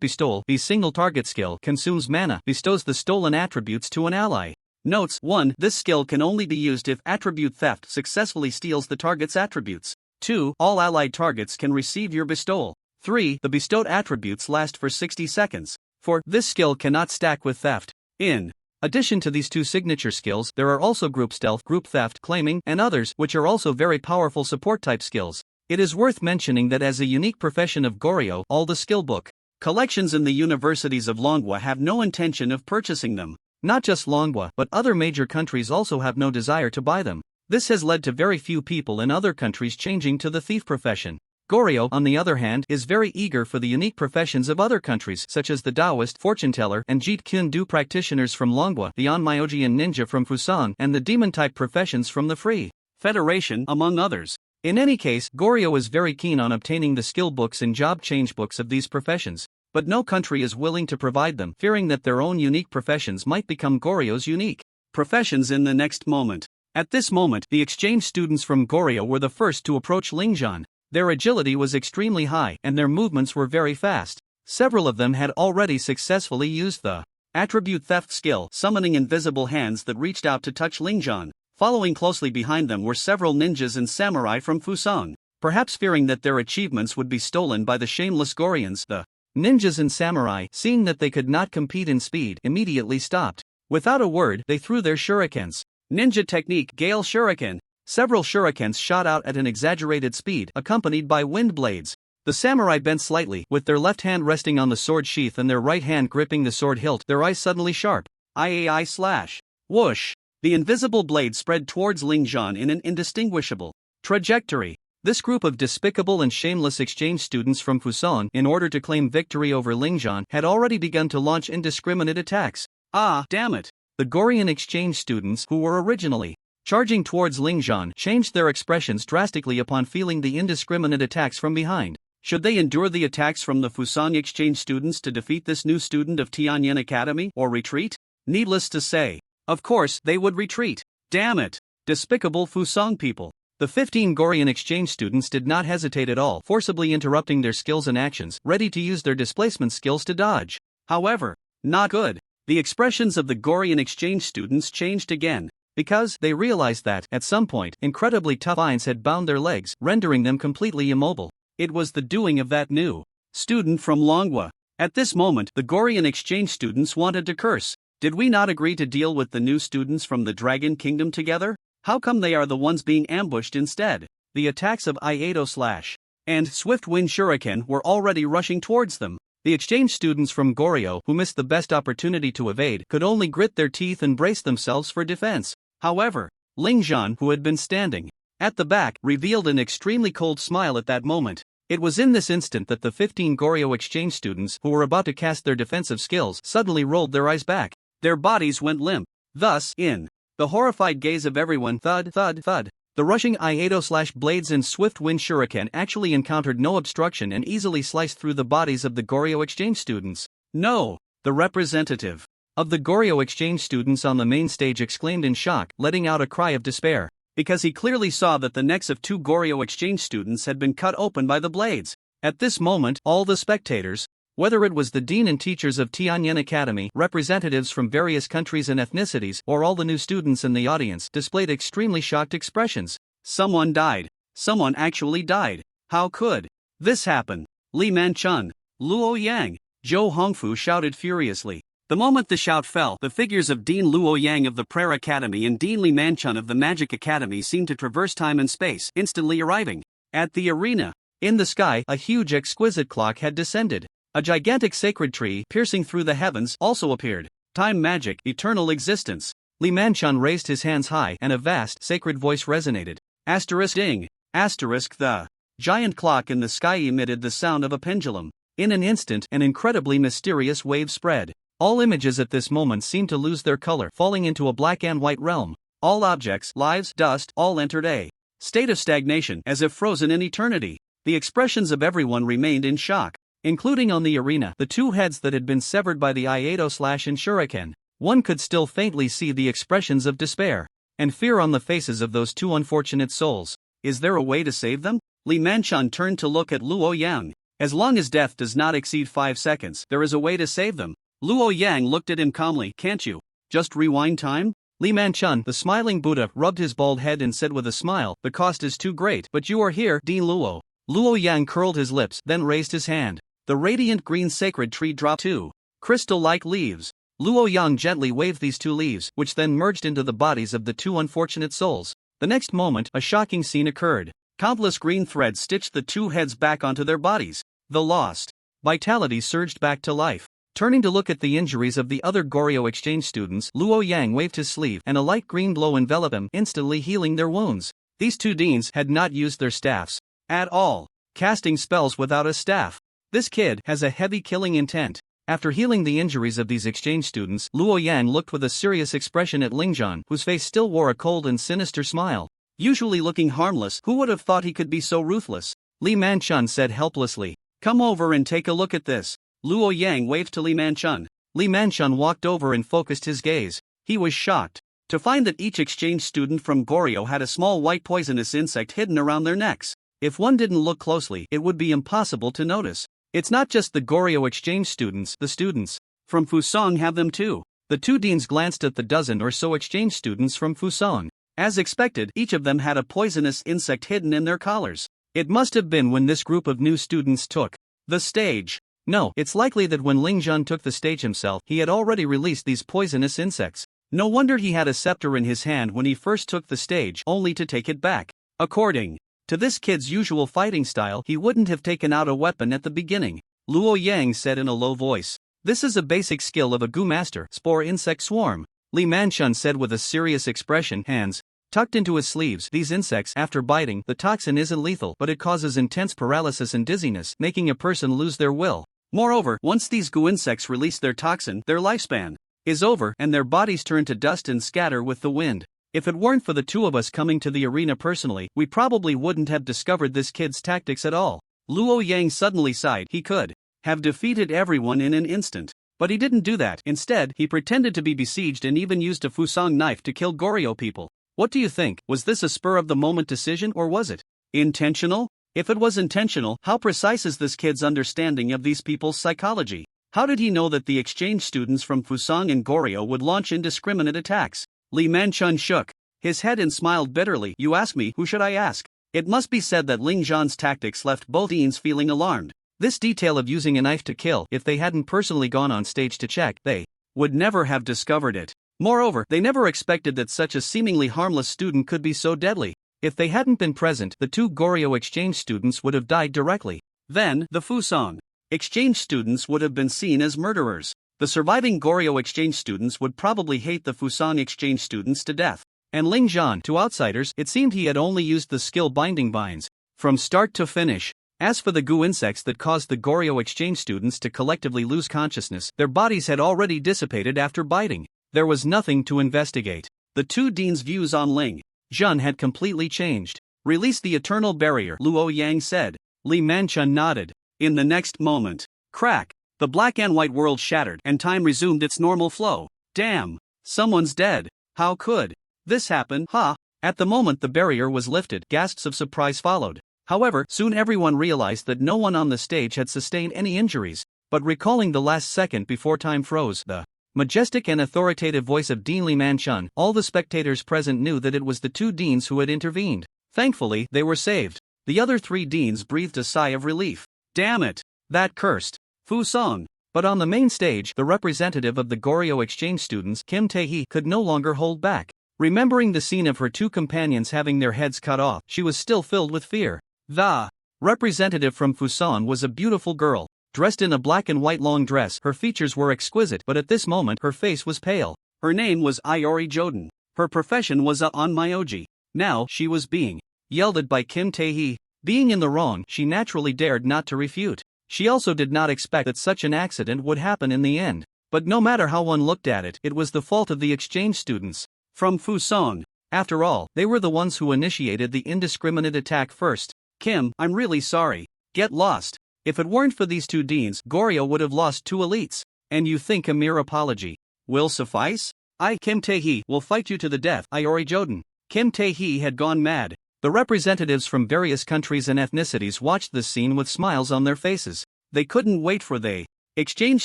bestowal, the single target skill, consumes mana, bestows the stolen attributes to an ally. Notes: 1. This skill can only be used if attribute theft successfully steals the target's attributes. 2. All allied targets can receive your bestowal. 3. The bestowed attributes last for 60 seconds. 4. This skill cannot stack with theft. In addition to these two signature skills, there are also group stealth, group theft, claiming, and others, which are also very powerful support-type skills. It is worth mentioning that as a unique profession of Goryeo, all the skill book collections in the universities of Manhwa have no intention of purchasing them. Not just Manhwa, but other major countries also have no desire to buy them. This has led to very few people in other countries changing to the thief profession. Goryeo, on the other hand, is very eager for the unique professions of other countries such as the Taoist, fortune-teller, and Jeet Kune Do practitioners from Manhwa, the Onmyoji and ninja from Fusang, and the demon-type professions from the Free Federation, among others. In any case, Goryeo is very keen on obtaining the skill books and job change books of these professions, but no country is willing to provide them, fearing that their own unique professions might become Goryeo's unique professions in the next moment. At this moment, the exchange students from Goryeo were the first to approach Lingzhan. Their agility was extremely high, and their movements were very fast. Several of them had already successfully used the attribute theft skill, summoning invisible hands that reached out to touch Lingzhan. Following closely behind them were several ninjas and samurai from Fusang. Perhaps fearing that their achievements would be stolen by the shameless Goryans, the ninjas and samurai, seeing that they could not compete in speed, immediately stopped. Without a word, they threw their shurikens. Ninja technique, Gale Shuriken. Several shurikens shot out at an exaggerated speed, accompanied by wind blades. The samurai bent slightly, with their left hand resting on the sword sheath and their right hand gripping the sword hilt, their eyes suddenly sharp. IAI slash. Whoosh! The invisible blade spread towards Lingzhan in an indistinguishable trajectory. This group of despicable and shameless exchange students from Fusang, in order to claim victory over Lingzhan, had already begun to launch indiscriminate attacks. Ah, damn it! The Goryeo exchange students, who were originally charging towards Lingzhan, changed their expressions drastically upon feeling the indiscriminate attacks from behind. Should they endure the attacks from the Fusang exchange students to defeat this new student of Tianyan Academy, or retreat? Needless to say, of course, they would retreat. Damn it! Despicable Fusang people. The 15 Goryeo exchange students did not hesitate at all, forcibly interrupting their skills and actions, ready to use their displacement skills to dodge. However, not good. The expressions of the Goryeo exchange students changed again, because they realized that, at some point, incredibly tough vines had bound their legs, rendering them completely immobile. It was the doing of that new student from Longwa. At this moment, the Goryeo exchange students wanted to curse. Did we not agree to deal with the new students from the Dragon Kingdom together? How come they are the ones being ambushed instead? The attacks of Iato Slash and Swift Wind Shuriken were already rushing towards them. The exchange students from Goryeo, who missed the best opportunity to evade, could only grit their teeth and brace themselves for defense. However, Ling Zhan, who had been standing at the back, revealed an extremely cold smile at that moment. It was in this instant that the 15 Goryeo exchange students who were about to cast their defensive skills suddenly rolled their eyes back. Their bodies went limp. Thus, in the horrified gaze of everyone, thud, thud, thud, the rushing Iato Slash blades and Swift Wind Shuriken actually encountered no obstruction and easily sliced through the bodies of the Goryeo exchange students. No! The representative of the Goryeo exchange students on the main stage exclaimed in shock, letting out a cry of despair, because he clearly saw that the necks of 2 Goryeo exchange students had been cut open by the blades. At this moment, all the spectators, whether it was the dean and teachers of Tianyan Academy, representatives from various countries and ethnicities, or all the new students in the audience, displayed extremely shocked expressions. Someone died. Someone actually died. How could this happen? Li Manchun, Luo Yang, Zhou Hongfu shouted furiously. The moment the shout fell, the figures of Dean Luo Yang of the Prayer Academy and Dean Li Manchun of the Magic Academy seemed to traverse time and space, instantly arriving at the arena. In the sky, a huge exquisite clock had descended. A gigantic sacred tree, piercing through the heavens, also appeared. Time magic, eternal existence. Li Manchun raised his hands high and a vast, sacred voice resonated. Asterisk ding. Asterisk the giant clock in the sky emitted the sound of a pendulum. In an instant, an incredibly mysterious wave spread. All images at this moment seemed to lose their color, falling into a black and white realm. All objects, lives, dust, all entered a state of stagnation, as if frozen in eternity. The expressions of everyone remained in shock, including on the arena, the 2 heads that had been severed by the Iato Slash and Shuriken. One could still faintly see the expressions of despair and fear on the faces of those 2 unfortunate souls. Is there a way to save them? Li Manchun turned to look at Luo Yang. As long as death does not exceed 5 seconds, there is a way to save them. Luo Yang looked at him calmly. Can't you just rewind time? Li Manchun, the smiling Buddha, rubbed his bald head and said with a smile, the cost is too great, but you are here, Dean Luo. Luo Yang curled his lips, then raised his hand. The radiant green sacred tree dropped 2 crystal-like leaves. Luo Yang gently waved these 2 leaves, which then merged into the bodies of the 2 unfortunate souls. The next moment, a shocking scene occurred. Countless green threads stitched the 2 heads back onto their bodies. The lost vitality surged back to life. Turning to look at the injuries of the other Goryeo exchange students, Luo Yang waved his sleeve and a light green glow enveloped them, instantly healing their wounds. These 2 deans had not used their staffs at all, casting spells without a staff. This kid has a heavy killing intent. After healing the injuries of these exchange students, Luo Yang looked with a serious expression at Ling Zhan, whose face still wore a cold and sinister smile. Usually looking harmless, who would have thought he could be so ruthless? Li Manchun said helplessly. Come over and take a look at this. Luo Yang waved to Li Manchun. Li Manchun walked over and focused his gaze. He was shocked to find that each exchange student from Goryeo had a small white poisonous insect hidden around their necks. If one didn't look closely, it would be impossible to notice. It's not just the Goryeo exchange students, the students from Fusong have them too. The 2 deans glanced at the dozen or so exchange students from Fusong. As expected, each of them had a poisonous insect hidden in their collars. It must have been when this group of new students took the stage. No, it's likely that when Ling Zhan took the stage himself, he had already released these poisonous insects. No wonder he had a scepter in his hand when he first took the stage, only to take it back. According to this kid's usual fighting style, he wouldn't have taken out a weapon at the beginning. Luo Yang said in a low voice. This is a basic skill of a Gu master, Spore Insect Swarm. Li Manchun said with a serious expression, hands tucked into his sleeves. These insects, after biting, the toxin isn't lethal, but it causes intense paralysis and dizziness, making a person lose their will. Moreover, once these Gu insects release their toxin, their lifespan is over, and their bodies turn to dust and scatter with the wind. If it weren't for the 2 of us coming to the arena personally, we probably wouldn't have discovered this kid's tactics at all. Luo Yang suddenly sighed. He could have defeated everyone in an instant. But he didn't do that. Instead, he pretended to be besieged and even used a Fusong knife to kill Goryeo people. What do you think? Was this a spur-of-the-moment decision, or was it intentional? If it was intentional, how precise is this kid's understanding of these people's psychology? How did he know that the exchange students from Fusong and Goryeo would launch indiscriminate attacks? Li Manchun shook his head and smiled bitterly. You ask me, who should I ask? It must be said that Ling Zhan's tactics left both deans feeling alarmed. This detail of using a knife to kill, if they hadn't personally gone on stage to check, they would never have discovered it. Moreover, they never expected that such a seemingly harmless student could be so deadly. If they hadn't been present, the 2 Goryeo exchange students would have died directly. Then, the Fusang exchange students would have been seen as murderers. The surviving Goryeo exchange students would probably hate the Fusang exchange students to death. And Ling Zhan, to outsiders, it seemed he had only used the skill binding binds, from start to finish. As for the goo insects that caused the Goryeo exchange students to collectively lose consciousness, their bodies had already dissipated after biting. There was nothing to investigate. The 2 deans' views on Ling Zhan had completely changed. "Release the eternal barrier," Luo Yang said. Li Manchun nodded. In the next moment, crack, the black and white world shattered and time resumed its normal flow. Damn, someone's dead. How could this happen? Ha! At the moment the barrier was lifted, gasps of surprise followed. However, soon everyone realized that no one on the stage had sustained any injuries. But recalling the last second before time froze, the majestic and authoritative voice of Dean Li Manchun, all the spectators present knew that it was the 2 deans who had intervened. Thankfully, they were saved. The other 3 deans breathed a sigh of relief. Damn it! That cursed Fusang. But on the main stage, the representative of the Goryeo exchange students, Kim Tae-hee, could no longer hold back. Remembering the scene of her 2 companions having their heads cut off, she was still filled with fear. The representative from Fusan was a beautiful girl. Dressed in a black and white long dress, her features were exquisite, but at this moment her face was pale. Her name was Iori Joden. Her profession was a onmyoji. Now she was being yelled at by Kim Tae-hee. Being in the wrong, she naturally dared not to refute. She also did not expect that such an accident would happen in the end. But no matter how one looked at it, it was the fault of the exchange students from Fusang. After all, they were the ones who initiated the indiscriminate attack first. Kim, I'm really sorry. Get lost. If it weren't for these 2 deans, Goryeo would have lost 2 elites. And you think a mere apology will suffice? I, Kim Tae-hee, will fight you to the death, Iori Joden. Kim Tae-hee had gone mad. The representatives from various countries and ethnicities watched this scene with smiles on their faces. They couldn't wait for the exchange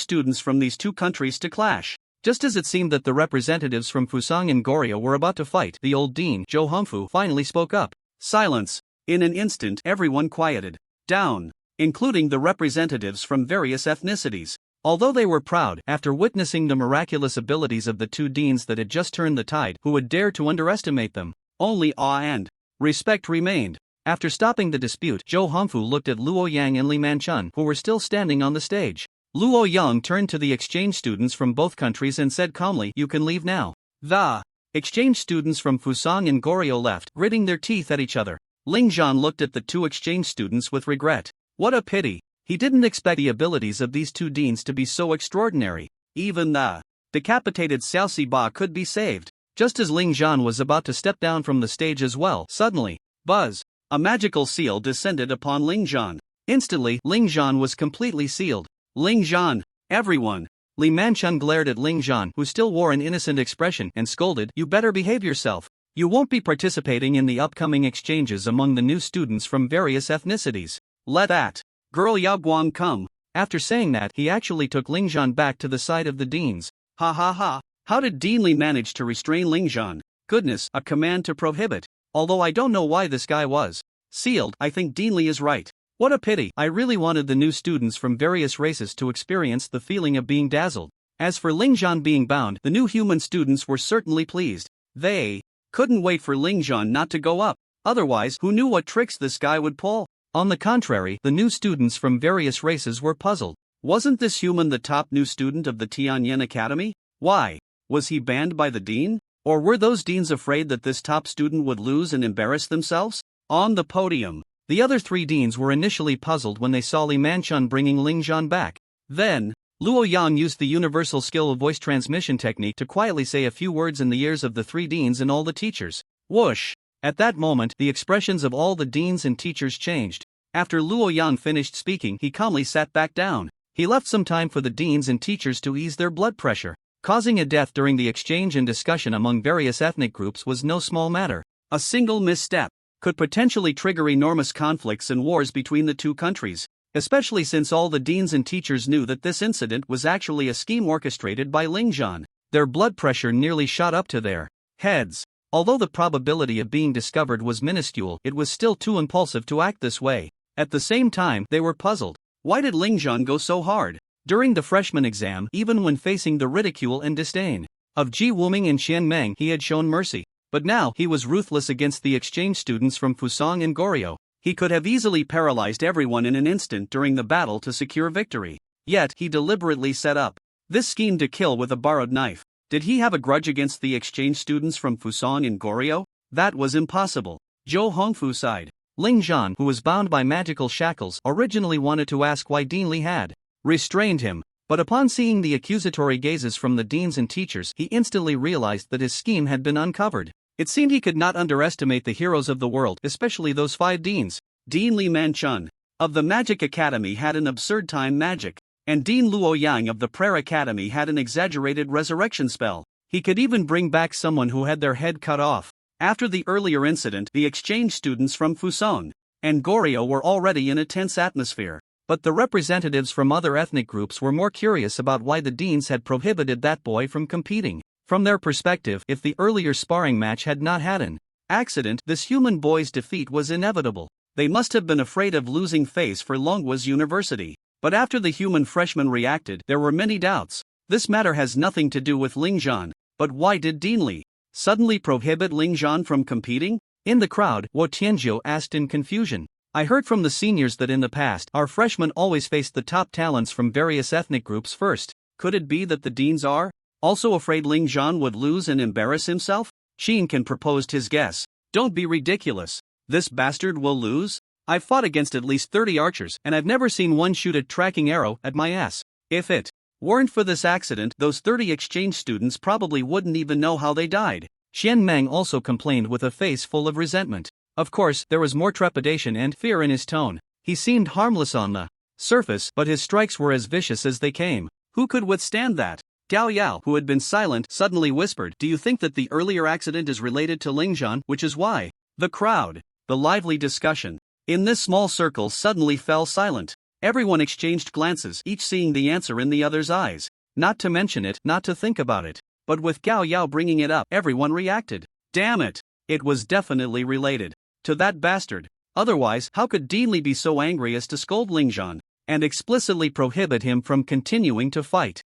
students from these 2 countries to clash. Just as it seemed that the representatives from Fusang and Goryeo were about to fight, the old dean, Jo Hongfu, finally spoke up. Silence. In an instant, everyone quieted down, including the representatives from various ethnicities. Although they were proud, after witnessing the miraculous abilities of the 2 deans that had just turned the tide, who would dare to underestimate them? Only awe and respect remained. After stopping the dispute, Jo Hongfu looked at Luo Yang and Li Manchun, who were still standing on the stage. Luo Yang turned to the exchange students from both countries and said calmly, "You can leave now." The exchange students from Fusang and Goryeo left, gritting their teeth at each other. Ling Zhan looked at the 2 exchange students with regret. What a pity. He didn't expect the abilities of these 2 deans to be so extraordinary. Even the decapitated Xiao Siba could be saved. Just as Ling Zhan was about to step down from the stage as well, suddenly, buzz, a magical seal descended upon Ling Zhan. Instantly, Ling Zhan was completely sealed. Ling Zhan, everyone. Li Manchun glared at Ling Zhan, who still wore an innocent expression, and scolded, "You better behave yourself. You won't be participating in the upcoming exchanges among the new students from various ethnicities. Let that girl Yao Guang come." After saying that, he actually took Ling Zhan back to the side of the deans. Ha ha ha. How did Dean Li manage to restrain Ling Zhan? Goodness, a command to prohibit. Although I don't know why this guy was sealed, I think Dean Li is right. What a pity. I really wanted the new students from various races to experience the feeling of being dazzled. As for Ling Zhan being bound, the new human students were certainly pleased. They couldn't wait for Ling Zhan not to go up. Otherwise, who knew what tricks this guy would pull? On the contrary, the new students from various races were puzzled. Wasn't this human the top new student of the Tianyan Academy? Why? Was he banned by the dean? Or were those deans afraid that this top student would lose and embarrass themselves? On the podium, the other 3 deans were initially puzzled when they saw Li Manchun bringing Ling Zhan back. Then, Luo Yang used the universal skill of voice transmission technique to quietly say a few words in the ears of the 3 deans and all the teachers. Whoosh! At that moment, the expressions of all the deans and teachers changed. After Luo Yang finished speaking, he calmly sat back down. He left some time for the deans and teachers to ease their blood pressure. Causing a death during the exchange and discussion among various ethnic groups was no small matter. A single misstep could potentially trigger enormous conflicts and wars between the 2 countries, especially since all the deans and teachers knew that this incident was actually a scheme orchestrated by Ling Zhan. Their blood pressure nearly shot up to their heads. Although the probability of being discovered was minuscule, it was still too impulsive to act this way. At the same time, they were puzzled. Why did Lingzhan go so hard? During the freshman exam, even when facing the ridicule and disdain of Ji Wuming and Qian Meng, he had shown mercy. But now, he was ruthless against the exchange students from Fusang and Goryeo. He could have easily paralyzed everyone in an instant during the battle to secure victory. Yet, he deliberately set up this scheme to kill with a borrowed knife. Did he have a grudge against the exchange students from Fusang and Goryeo? That was impossible. Zhou Hongfu sighed. Lingzhan, who was bound by magical shackles, originally wanted to ask why Dean Li had restrained him. But upon seeing the accusatory gazes from the deans and teachers, he instantly realized that his scheme had been uncovered. It seemed he could not underestimate the heroes of the world, especially those 5 deans. Dean Li Manchun of the Magic Academy had an absurd time magic, and Dean Luo Yang of the Prayer Academy had an exaggerated resurrection spell. He could even bring back someone who had their head cut off. After the earlier incident, the exchange students from Fusang and Goryeo were already in a tense atmosphere. But the representatives from other ethnic groups were more curious about why the deans had prohibited that boy from competing. From their perspective, if the earlier sparring match had not had an accident, this human boy's defeat was inevitable. They must have been afraid of losing face for Longhua's university. But after the human freshman reacted, there were many doubts. This matter has nothing to do with Lingzhan. But why did Dean Li suddenly prohibit Lingzhan from competing? In the crowd, Wo Tianzhou asked in confusion. I heard from the seniors that in the past, our freshmen always faced the top talents from various ethnic groups first. Could it be that the deans are also afraid Lingzhan would lose and embarrass himself? Shinkan proposed his guess. Don't be ridiculous. This bastard will lose? I've fought against at least 30 archers, and I've never seen one shoot a tracking arrow at my ass. If it weren't for this accident, those 30 exchange students probably wouldn't even know how they died. Qian Meng also complained with a face full of resentment. Of course, there was more trepidation and fear in his tone. He seemed harmless on the surface, but his strikes were as vicious as they came. Who could withstand that? Gao Yao, who had been silent, suddenly whispered, "Do you think that the earlier accident is related to Lingzhan, which is why?" The crowd, the lively discussion in this small circle suddenly fell silent. Everyone exchanged glances, each seeing the answer in the other's eyes. Not to mention it, not to think about it. But with Gao Yao bringing it up, everyone reacted. Damn it! It was definitely related to that bastard. Otherwise, how could Dean Li be so angry as to scold Lingzhan and explicitly prohibit him from continuing to fight?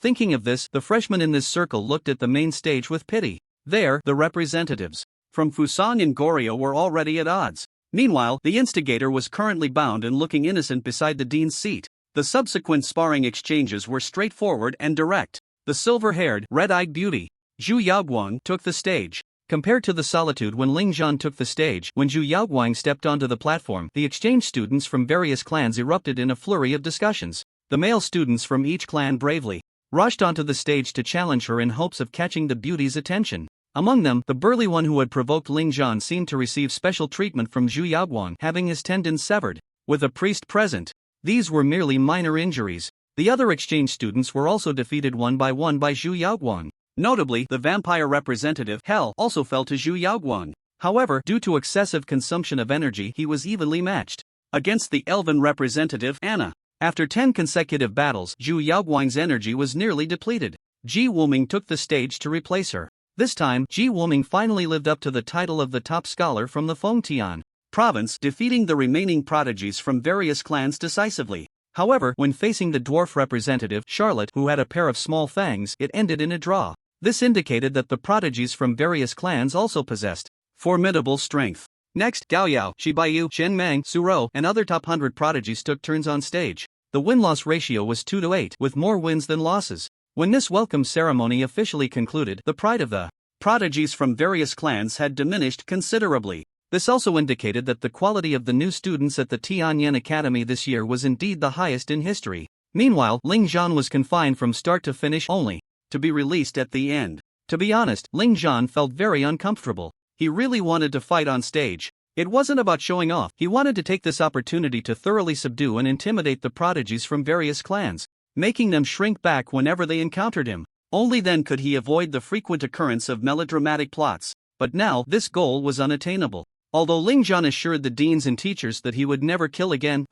Thinking of this, the freshmen in this circle looked at the main stage with pity. There, the representatives from Fusang and Goryeo were already at odds. Meanwhile, the instigator was currently bound and looking innocent beside the dean's seat. The subsequent sparring exchanges were straightforward and direct. The silver-haired, red-eyed beauty, Zhu Yaoguang, took the stage. Compared to the solitude when Lingzhan took the stage, when Zhu Yaoguang stepped onto the platform, the exchange students from various clans erupted in a flurry of discussions. The male students from each clan bravely rushed onto the stage to challenge her in hopes of catching the beauty's attention. Among them, the burly one who had provoked Lingzhan seemed to receive special treatment from Zhu Yaoguang, having his tendons severed. With a priest present, these were merely minor injuries. The other exchange students were also defeated one by Zhu Yaoguang. Notably, the vampire representative, Hell, also fell to Zhu Yaoguang. However, due to excessive consumption of energy, he was evenly matched against the elven representative, Anna. After 10 consecutive battles, Zhu Yaoguang's energy was nearly depleted. Ji Wuming took the stage to replace her. This time, Ji Wuming finally lived up to the title of the top scholar from the Fengtian province, defeating the remaining prodigies from various clans decisively. However, when facing the dwarf representative, Charlotte, who had a pair of small fangs, it ended in a draw. This indicated that the prodigies from various clans also possessed formidable strength. Next, Gao Yao, Shibayu, Chen Meng, Suro, and other top 100 prodigies took turns on stage. The win-loss ratio was 2-8, with more wins than losses. When this welcome ceremony officially concluded, the pride of the prodigies from various clans had diminished considerably. This also indicated that the quality of the new students at the Tianyan Academy this year was indeed the highest in history. Meanwhile, Lingzhan was confined from start to finish only to be released at the end. To be honest, Lingzhan felt very uncomfortable. He really wanted to fight on stage. It wasn't about showing off, he wanted to take this opportunity to thoroughly subdue and intimidate the prodigies from various clans, making them shrink back whenever they encountered him. Only then could he avoid the frequent occurrence of melodramatic plots. But now, this goal was unattainable. Although Lingzhan assured the deans and teachers that he would never kill again,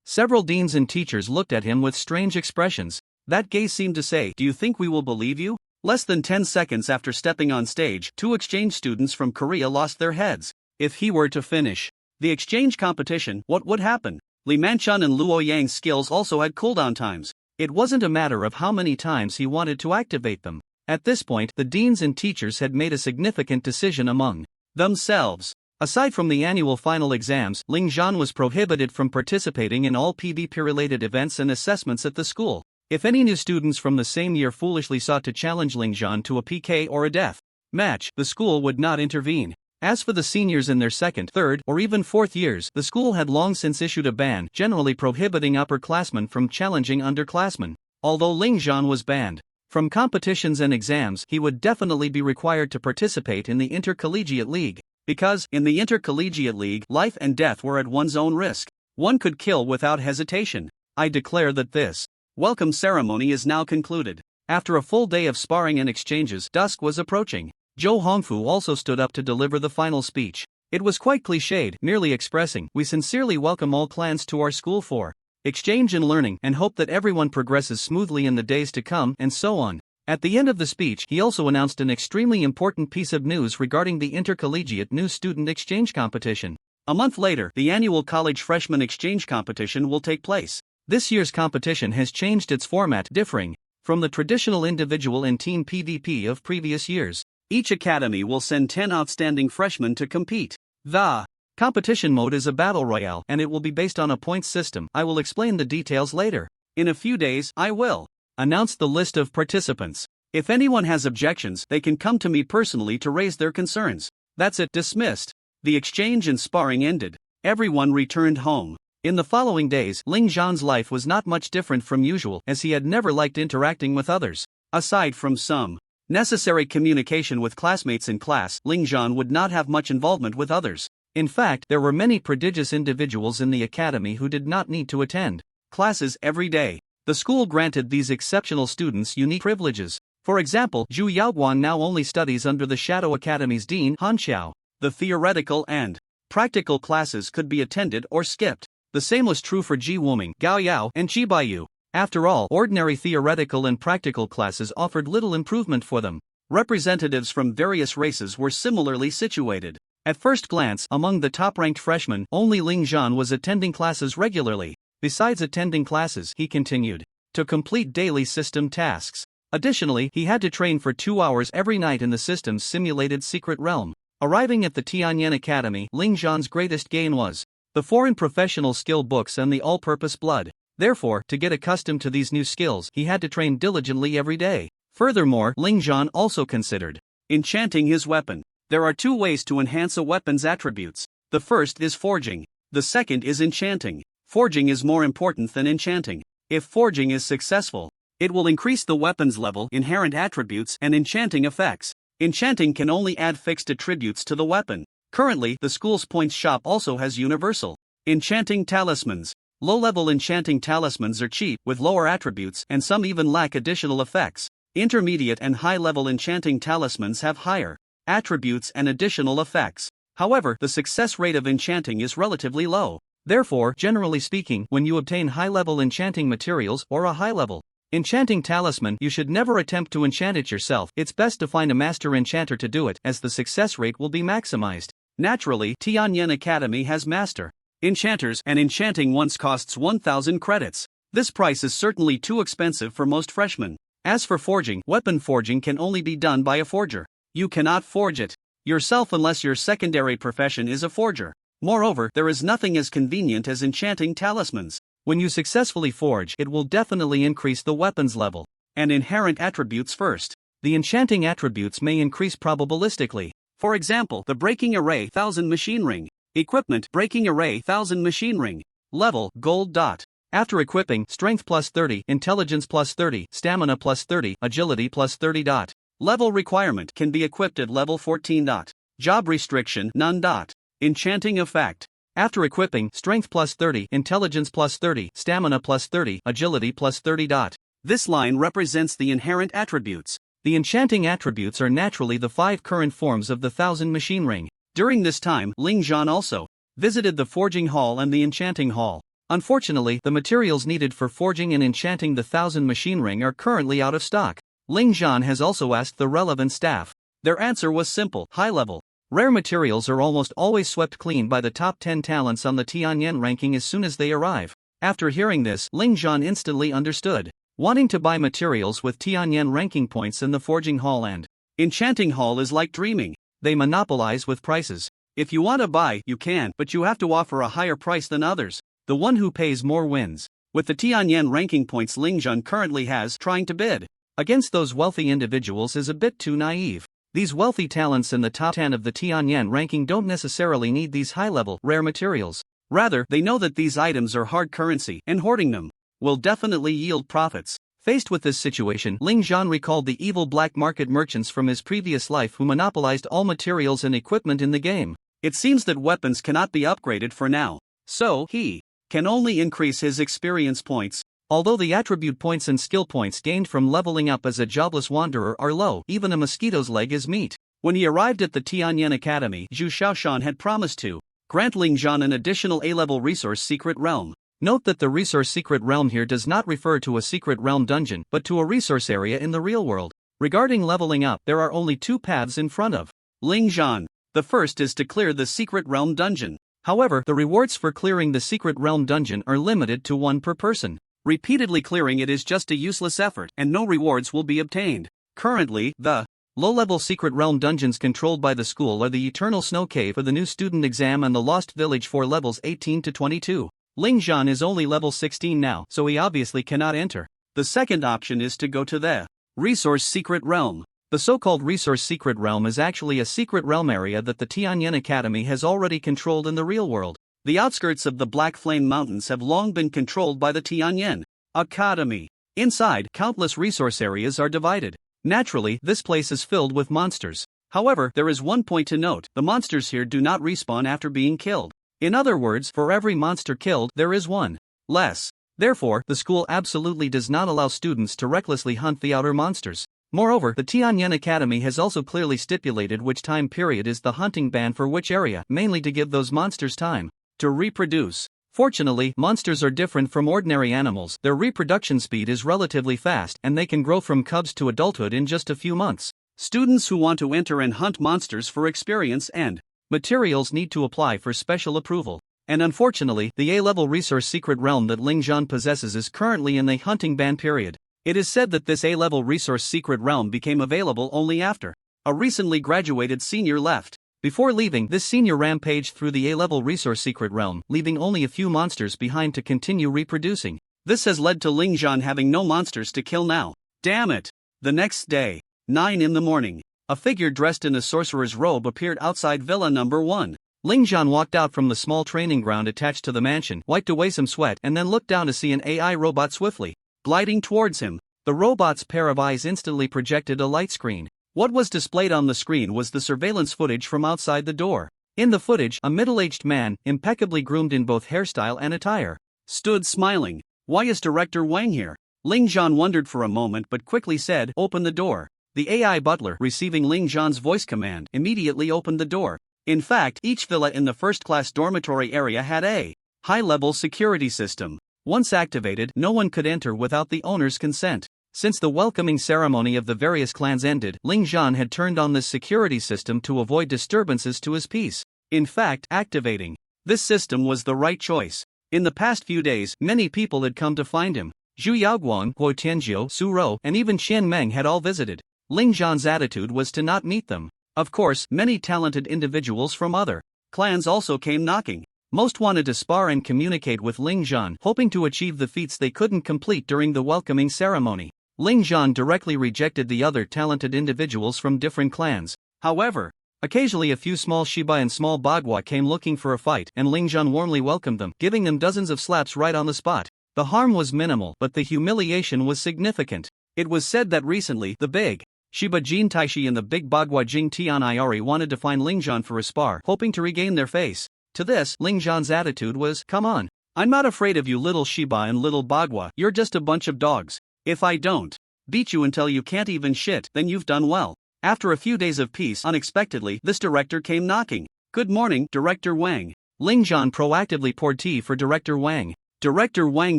several deans and teachers looked at him with strange expressions. That gaze seemed to say, "Do you think we will believe you?" Less than 10 seconds after stepping on stage, 2 exchange students from Korea lost their heads. If he were to finish the exchange competition, what would happen? Li Manchun and Luo Yang's skills also had cooldown times. It wasn't a matter of how many times he wanted to activate them. At this point, the deans and teachers had made a significant decision among themselves. Aside from the annual final exams, Ling Zhan was prohibited from participating in all PvP-related events and assessments at the school. If any new students from the same year foolishly sought to challenge Ling Zhan to a PK or a death match, the school would not intervene. As for the seniors in their second, third, or even fourth years, the school had long since issued a ban, generally prohibiting upperclassmen from challenging underclassmen. Although Ling Zhan was banned from competitions and exams, he would definitely be required to participate in the intercollegiate league. Because, in the intercollegiate league, life and death were at one's own risk. One could kill without hesitation. I declare that this welcome ceremony is now concluded. After a full day of sparring and exchanges, dusk was approaching. Zhou Hongfu also stood up to deliver the final speech. It was quite cliched, merely expressing, "We sincerely welcome all clans to our school for exchange and learning, and hope that everyone progresses smoothly in the days to come," and so on. At the end of the speech, he also announced an extremely important piece of news regarding the intercollegiate new student exchange competition. A month later, the annual college freshman exchange competition will take place. This year's competition has changed its format, differing from the traditional individual and team PvP of previous years. Each academy will send 10 outstanding freshmen to compete. The competition mode is a battle royale, and it will be based on a points system. I will explain the details later. In a few days, I will announce the list of participants. If anyone has objections, they can come to me personally to raise their concerns. That's it, dismissed. The exchange and sparring ended. Everyone returned home. In the following days, Ling Zhan's life was not much different from usual, as he had never liked interacting with others. Aside from some necessary communication with classmates in class, Ling Zhan would not have much involvement with others. In fact, there were many prodigious individuals in the academy who did not need to attend classes every day. The school granted these exceptional students unique privileges. For example, Zhu Yaoguan now only studies under the Shadow Academy's dean, Han Xiao. The theoretical and practical classes could be attended or skipped. The same was true for Ji Wuming, Gao Yao, and Ji Baiyu. After all, ordinary theoretical and practical classes offered little improvement for them. Representatives from various races were similarly situated. At first glance, among the top-ranked freshmen, only Ling Zhan was attending classes regularly. Besides attending classes, he continued to complete daily system tasks. Additionally, he had to train for 2 hours every night in the system's simulated secret realm. Arriving at the Tianyan Academy, Ling Zhan's greatest gain was the foreign professional skill books and the all-purpose blood. Therefore, to get accustomed to these new skills, he had to train diligently every day. Furthermore, Ling Zhan also considered enchanting his weapon. There are 2 ways to enhance a weapon's attributes. The first is forging. The second is enchanting. Forging is more important than enchanting. If forging is successful, it will increase the weapon's level, inherent attributes, and enchanting effects. Enchanting can only add fixed attributes to the weapon. Currently, the school's points shop also has universal enchanting talismans. Low-level enchanting talismans are cheap, with lower attributes, and some even lack additional effects. Intermediate and high-level enchanting talismans have higher attributes and additional effects. However, the success rate of enchanting is relatively low. Therefore, generally speaking, when you obtain high-level enchanting materials or a high-level enchanting talisman, you should never attempt to enchant it yourself. It's best to find a master enchanter to do it, as the success rate will be maximized. Naturally, Tianyan Academy has master enchanters, and enchanting once costs 1,000 credits. This price is certainly too expensive for most freshmen. As for forging, weapon forging can only be done by a forger. You cannot forge it yourself unless your secondary profession is a forger. Moreover, there is nothing as convenient as enchanting talismans. When you successfully forge, it will definitely increase the weapon's level and inherent attributes first. The enchanting attributes may increase probabilistically. For example, the breaking array 1000 machine ring. Equipment, breaking array 1000 machine ring. Level, gold dot. After equipping, strength plus 30, intelligence plus 30, stamina plus 30, agility plus 30 dot. Level requirement can be equipped at level 14 dot. Job restriction, none dot. Enchanting effect. After equipping, strength plus 30, intelligence plus 30, stamina plus 30, agility plus 30 dot. This line represents the inherent attributes. The enchanting attributes are naturally the 5 current forms of the 1000 machine ring. During this time, Ling Zhan also visited the forging hall and the enchanting hall. Unfortunately, the materials needed for forging and enchanting the 1000 machine ring are currently out of stock. Ling Zhan has also asked the relevant staff. Their answer was simple: high level Rare materials are almost always swept clean by the top 10 talents on the Tianyan ranking as soon as they arrive. After hearing this, Ling Zhan instantly understood. Wanting to buy materials with Tianyan ranking points in the Forging Hall and Enchanting Hall is like dreaming. They monopolize with prices. If you want to buy, you can, but you have to offer a higher price than others. The one who pays more wins. With the Tianyan ranking points Ling Zhan currently has, trying to bid against those wealthy individuals is a bit too naive. These wealthy talents in the top 10 of the Tianyan ranking don't necessarily need these high-level, rare materials. Rather, they know that these items are hard currency, and hoarding them will definitely yield profits. Faced with this situation, Ling Zhan recalled the evil black market merchants from his previous life who monopolized all materials and equipment in the game. It seems that weapons cannot be upgraded for now, so he can only increase his experience points. Although the attribute points and skill points gained from leveling up as a jobless wanderer are low, even a mosquito's leg is meat. When he arrived at the Tianyan Academy, Zhu Shaoshan had promised to grant Ling Zhan an additional A-level resource secret realm. Note that the resource secret realm here does not refer to a secret realm dungeon, but to a resource area in the real world. Regarding leveling up, there are only two paths in front of Ling Zhan. The first is to clear the secret realm dungeon. However, the rewards for clearing the secret realm dungeon are limited to one per person. Repeatedly clearing it is just a useless effort, and no rewards will be obtained. Currently, the low-level secret realm dungeons controlled by the school are the Eternal Snow Cave for the new student exam and the Lost Village for levels 18 to 22. Ling Zhan is only level 16 now, so he obviously cannot enter. The second option is to go to the Resource Secret Realm. The so-called Resource Secret Realm is actually a secret realm area that the Tianyan Academy has already controlled in the real world. The outskirts of the Black Flame Mountains have long been controlled by the Tianyan Academy. Inside, countless resource areas are divided. Naturally, this place is filled with monsters. However, there is one point to note: the monsters here do not respawn after being killed. In other words, for every monster killed, there is one less. Therefore, the school absolutely does not allow students to recklessly hunt the outer monsters. Moreover, the Tianyan Academy has also clearly stipulated which time period is the hunting ban for which area, mainly to give those monsters time to reproduce. Fortunately, monsters are different from ordinary animals. Their reproduction speed is relatively fast, and they can grow from cubs to adulthood in just a few months. Students who want to enter and hunt monsters for experience and materials need to apply for special approval. And unfortunately, the A-level resource secret realm that Ling Zhan possesses is currently in the hunting ban period. It is said that this A-level resource secret realm became available only after a recently graduated senior left. Before leaving, this senior rampaged through the A-level resource secret realm, leaving only a few monsters behind to continue reproducing. This has led to Ling Zhan having no monsters to kill now. Damn it! The next day, 9 in the morning, a figure dressed in a sorcerer's robe appeared outside Villa Number 1. Ling Zhan walked out from the small training ground attached to the mansion, wiped away some sweat, and then looked down to see an AI robot swiftly gliding towards him. The robot's pair of eyes instantly projected a light screen. What was displayed on the screen was the surveillance footage from outside the door. In the footage, a middle-aged man, impeccably groomed in both hairstyle and attire, stood smiling. Why is Director Wang here? Ling Zhan wondered for a moment but quickly said, "Open the door." The AI butler, receiving Ling Zhan's voice command, immediately opened the door. In fact, each villa in the first-class dormitory area had a high-level security system. Once activated, no one could enter without the owner's consent. Since the welcoming ceremony of the various clans ended, Ling Zhan had turned on this security system to avoid disturbances to his peace. In fact, activating this system was the right choice. In the past few days, many people had come to find him. Zhu Yaoguang, Huo Tianjiu, Su Rou, and even Qian Meng had all visited. Ling Zhan's attitude was to not meet them. Of course, many talented individuals from other clans also came knocking. Most wanted to spar and communicate with Ling Zhan, hoping to achieve the feats they couldn't complete during the welcoming ceremony. Ling Zhan directly rejected the other talented individuals from different clans. However, occasionally a few small Shiba and small Bagua came looking for a fight, and Ling Zhan warmly welcomed them, giving them dozens of slaps right on the spot. The harm was minimal, but the humiliation was significant. It was said that recently, the big Shiba Jin Taishi and the big Bagua Jing Tian Iori wanted to find Ling Zhan for a spar, hoping to regain their face. To this, Ling Zhan's attitude was, "Come on. I'm not afraid of you little Shiba and little Bagua, you're just a bunch of dogs. If I don't beat you until you can't even shit, then you've done well." After a few days of peace, unexpectedly, this director came knocking. "Good morning, Director Wang." Ling Zhan proactively poured tea for Director Wang. Director Wang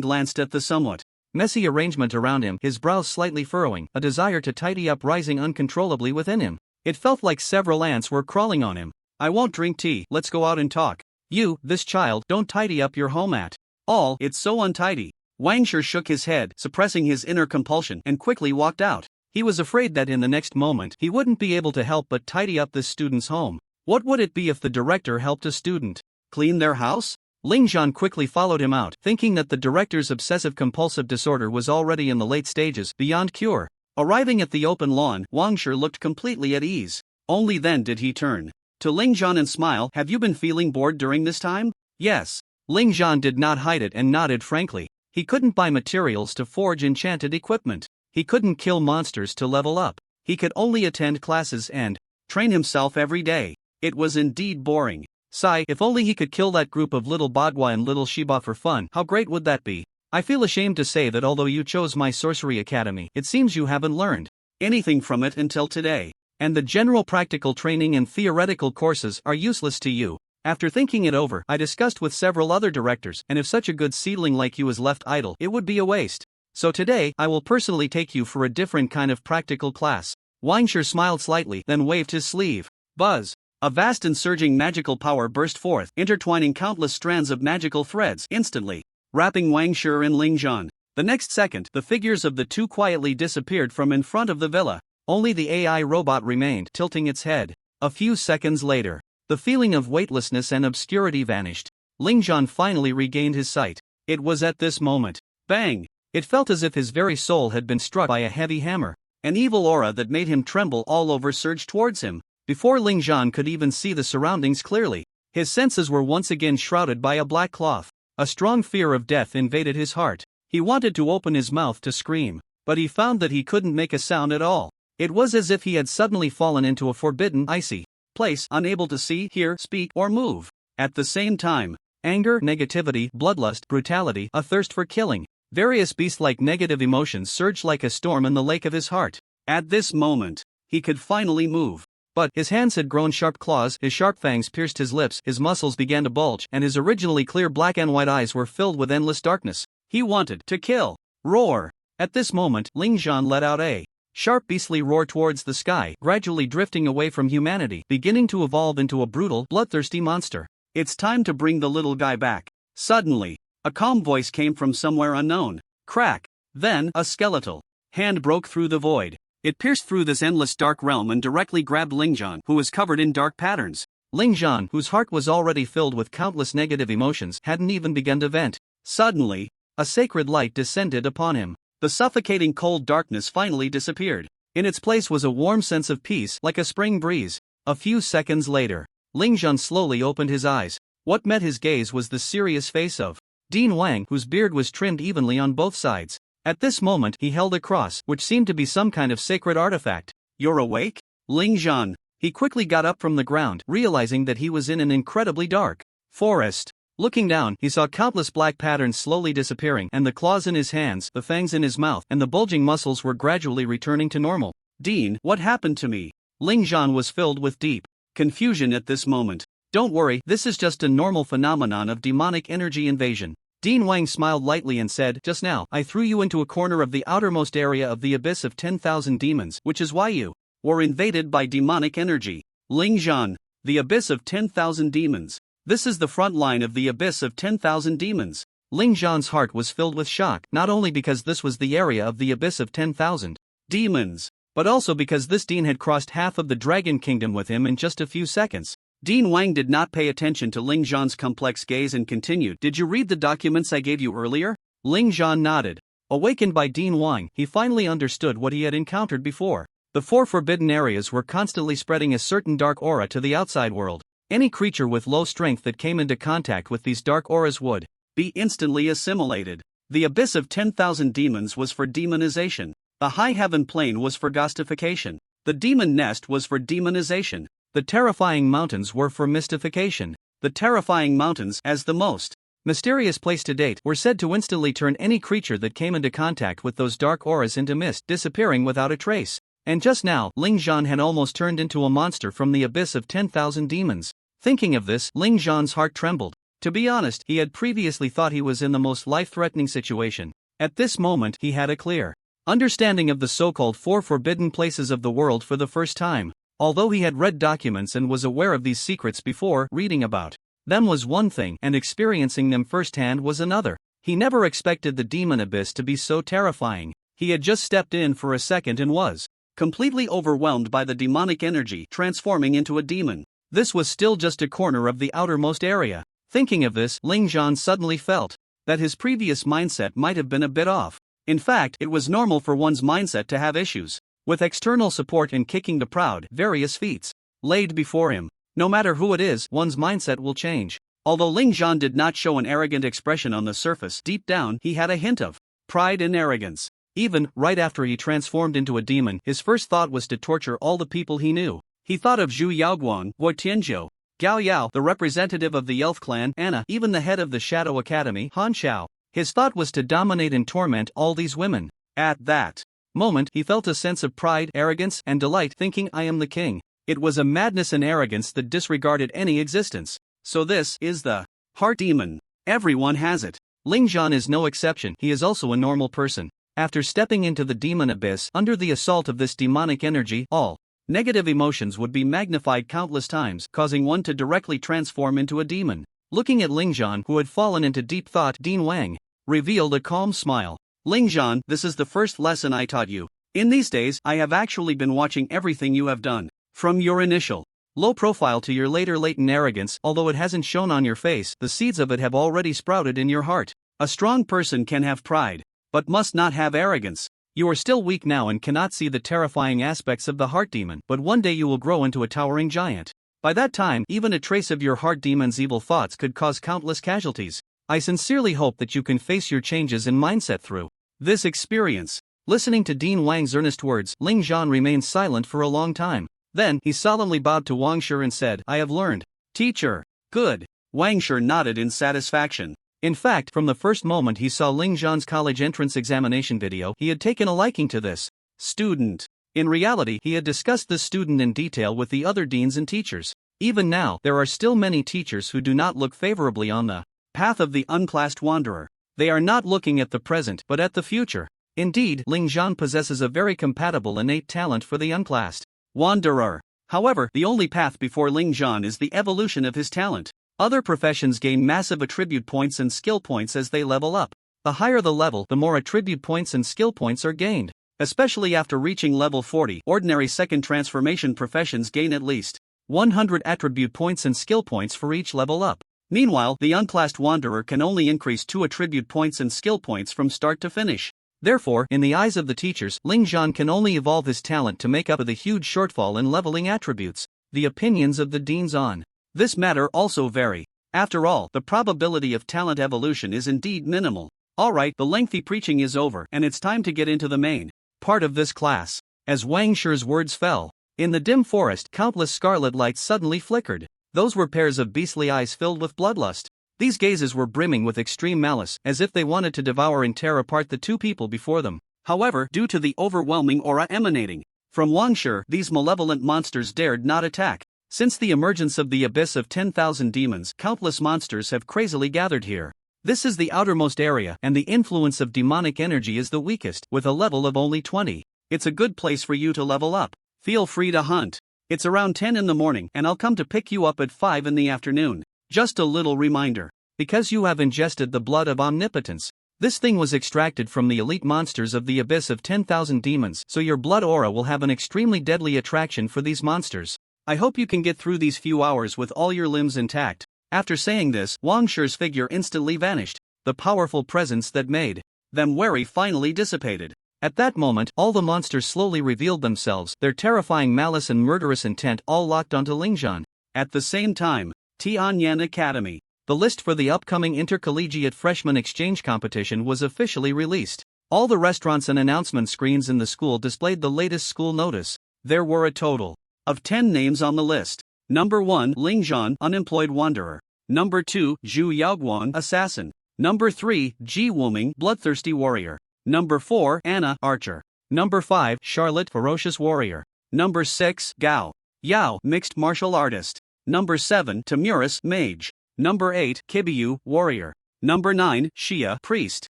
glanced at the somewhat messy arrangement around him, his brows slightly furrowing, a desire to tidy up rising uncontrollably within him. It felt like several ants were crawling on him. I won't drink tea, let's go out and talk. You, this child, don't tidy up your home at all, it's so untidy. Wang Shi shook his head, suppressing his inner compulsion, and quickly walked out. He was afraid that in the next moment he wouldn't be able to help but tidy up this student's home. What would it be if the director helped a student clean their house? Ling Zhan quickly followed him out, thinking that the director's obsessive-compulsive disorder was already in the late stages, beyond cure. Arriving at the open lawn, Wang Shi looked completely at ease. Only then did he turn to Ling Zhan and smile. Have you been feeling bored during this time? Yes. Ling Zhan did not hide it and nodded frankly. He couldn't buy materials to forge enchanted equipment. He couldn't kill monsters to level up. He could only attend classes and train himself every day. It was indeed boring. Sigh, if only he could kill that group of little Bagua and little Shiba for fun, how great would that be? I feel ashamed to say that although you chose my sorcery academy, it seems you haven't learned anything from it until today. And the general practical training and theoretical courses are useless to you. After thinking it over, I discussed with several other directors, and if such a good seedling like you is left idle, it would be a waste. So today, I will personally take you for a different kind of practical class. Wang Shi smiled slightly, then waved his sleeve. Buzz! A vast and surging magical power burst forth, intertwining countless strands of magical threads instantly, wrapping Wang Shi and Ling Zhan. The next second, the figures of the two quietly disappeared from in front of the villa. Only the AI robot remained, tilting its head. A few seconds later, the feeling of weightlessness and obscurity vanished. Ling Zhan finally regained his sight. It was at this moment. Bang! It felt as if his very soul had been struck by a heavy hammer. An evil aura that made him tremble all over surged towards him. Before Ling Zhan could even see the surroundings clearly, his senses were once again shrouded by a black cloth. A strong fear of death invaded his heart. He wanted to open his mouth to scream, but he found that he couldn't make a sound at all. It was as if he had suddenly fallen into a forbidden, icy place, unable to see, hear, speak, or move. At the same time, anger, negativity, bloodlust, brutality, a thirst for killing, various beast-like negative emotions surged like a storm in the lake of his heart. At this moment, he could finally move. But his hands had grown sharp claws, his sharp fangs pierced his lips, his muscles began to bulge, and his originally clear black and white eyes were filled with endless darkness. He wanted to kill. Roar! At this moment, Ling Zhan let out a sharp beastly roar towards the sky, gradually drifting away from humanity, beginning to evolve into a brutal, bloodthirsty monster. It's time to bring the little guy back. Suddenly, a calm voice came from somewhere unknown. Crack! Then, a skeletal hand broke through the void. It pierced through this endless dark realm and directly grabbed Ling Zhan, who was covered in dark patterns. Ling Zhan, whose heart was already filled with countless negative emotions, hadn't even begun to vent. Suddenly, a sacred light descended upon him. The suffocating cold darkness finally disappeared. In its place was a warm sense of peace, like a spring breeze. A few seconds later, Ling Zhan slowly opened his eyes. What met his gaze was the serious face of Dean Wang, whose beard was trimmed evenly on both sides. At this moment, he held a cross, which seemed to be some kind of sacred artifact. You're awake? Ling Zhan. He quickly got up from the ground, realizing that he was in an incredibly dark forest. Looking down, he saw countless black patterns slowly disappearing, and the claws in his hands, the fangs in his mouth, and the bulging muscles were gradually returning to normal. Dean, what happened to me? Ling Zhan was filled with deep confusion at this moment. Don't worry, this is just a normal phenomenon of demonic energy invasion. Dean Wang smiled lightly and said, just now, I threw you into a corner of the outermost area of the abyss of 10,000 demons, which is why you were invaded by demonic energy. Ling Zhan, the abyss of 10,000 demons. This is the front line of the abyss of 10,000 demons. Ling Zhan's heart was filled with shock, not only because this was the area of the abyss of 10,000 demons, but also because this Dean had crossed half of the Dragon Kingdom with him in just a few seconds. Dean Wang did not pay attention to Ling Zhan's complex gaze and continued, did you read the documents I gave you earlier? Ling Zhan nodded. Awakened by Dean Wang, he finally understood what he had encountered before. The 4 forbidden areas were constantly spreading a certain dark aura to the outside world. Any creature with low strength that came into contact with these dark auras would be instantly assimilated. The abyss of 10,000 demons was for demonization. The high heaven plane was for ghostification. The demon nest was for demonization. The terrifying mountains were for mystification. The terrifying mountains, as the most mysterious place to date, were said to instantly turn any creature that came into contact with those dark auras into mist, disappearing without a trace. And just now, Ling Zhan had almost turned into a monster from the abyss of 10,000 demons. Thinking of this, Ling Zhan's heart trembled. To be honest, he had previously thought he was in the most life-threatening situation. At this moment, he had a clear understanding of the so-called 4 forbidden places of the world for the first time. Although he had read documents and was aware of these secrets before, reading about them was one thing and experiencing them firsthand was another. He never expected the demon abyss to be so terrifying. He had just stepped in for a second and was completely overwhelmed by the demonic energy transforming into a demon. This was still just a corner of the outermost area. Thinking of this, Ling Zhan suddenly felt that his previous mindset might have been a bit off. In fact, it was normal for one's mindset to have issues with external support and kicking the proud, various feats laid before him. No matter who it is, one's mindset will change. Although Ling Zhan did not show an arrogant expression on the surface, deep down he had a hint of pride and arrogance. Even right after he transformed into a demon, his first thought was to torture all the people he knew. He thought of Zhu Yaoguang, Guo Tianzhou, Gao Yao, the representative of the elf clan, Anna, even the head of the Shadow Academy, Han Xiao. His thought was to dominate and torment all these women. At that moment, he felt a sense of pride, arrogance, and delight, thinking, I am the king. It was a madness and arrogance that disregarded any existence. So this is the heart demon. Everyone has it. Ling Zhan is no exception. He is also a normal person. After stepping into the demon abyss, under the assault of this demonic energy, all negative emotions would be magnified countless times, causing one to directly transform into a demon. Looking at Ling Zhan, who had fallen into deep thought, Dean Wang revealed a calm smile. Ling Zhan, this is the first lesson I taught you. In these days, I have actually been watching everything you have done. From your initial low profile to your later latent arrogance, although it hasn't shown on your face, the seeds of it have already sprouted in your heart. A strong person can have pride, but must not have arrogance. You are still weak now and cannot see the terrifying aspects of the heart demon, but one day you will grow into a towering giant. By that time, even a trace of your heart demon's evil thoughts could cause countless casualties. I sincerely hope that you can face your changes in mindset through this experience. Listening to Dean Wang's earnest words, Ling Zhan remained silent for a long time. Then, he solemnly bowed to Wang Shi and said, I have learned. Teacher. Good. Wang Shi nodded in satisfaction. In fact, from the first moment he saw Ling Zhan's college entrance examination video, he had taken a liking to this student. In reality, he had discussed this student in detail with the other deans and teachers. Even now, there are still many teachers who do not look favorably on the path of the unclassed wanderer. They are not looking at the present, but at the future. Indeed, Ling Zhan possesses a very compatible innate talent for the unclassed wanderer. However, the only path before Ling Zhan is the evolution of his talent. Other professions gain massive attribute points and skill points as they level up. The higher the level, the more attribute points and skill points are gained. Especially after reaching level 40, ordinary second transformation professions gain at least 100 attribute points and skill points for each level up. Meanwhile, the unclassed wanderer can only increase 2 attribute points and skill points from start to finish. Therefore, in the eyes of the teachers, Ling Zhan can only evolve his talent to make up for the huge shortfall in leveling attributes. The opinions of the deans on this matter also vary. After all, the probability of talent evolution is indeed minimal. Alright, the lengthy preaching is over, and it's time to get into the main part of this class. As Wang Shi's words fell, in the dim forest, countless scarlet lights suddenly flickered. Those were pairs of beastly eyes filled with bloodlust. These gazes were brimming with extreme malice, as if they wanted to devour and tear apart the two people before them. However, due to the overwhelming aura emanating from Wang Shi, these malevolent monsters dared not attack. Since the emergence of the abyss of 10,000 demons, countless monsters have crazily gathered here. This is the outermost area, and the influence of demonic energy is the weakest, with a level of only 20. It's a good place for you to level up. Feel free to hunt. It's around 10 in the morning, and I'll come to pick you up at 5 in the afternoon. Just a little reminder. Because you have ingested the blood of omnipotence. This thing was extracted from the elite monsters of the abyss of 10,000 demons, so your blood aura will have an extremely deadly attraction for these monsters. I hope you can get through these few hours with all your limbs intact. After saying this, Wang Shi's figure instantly vanished. The powerful presence that made them wary finally dissipated. At that moment, all the monsters slowly revealed themselves, their terrifying malice and murderous intent all locked onto Ling Zhan. At the same time, Tianyan Academy. The list for the upcoming intercollegiate freshman exchange competition was officially released. All the restaurants and announcement screens in the school displayed the latest school notice. There were a total of 10 names on the list. Number 1, Ling Zhan, unemployed wanderer. Number 2, Zhu Yaoguang, assassin. Number 3, Ji Wuming, bloodthirsty warrior. Number 4, Anna, archer. Number 5, Charlotte, ferocious warrior. Number 6, Gao Yao, mixed martial artist. Number 7, Tamuris, mage. Number 8, Kibiyu, warrior. Number 9, Xia, priest.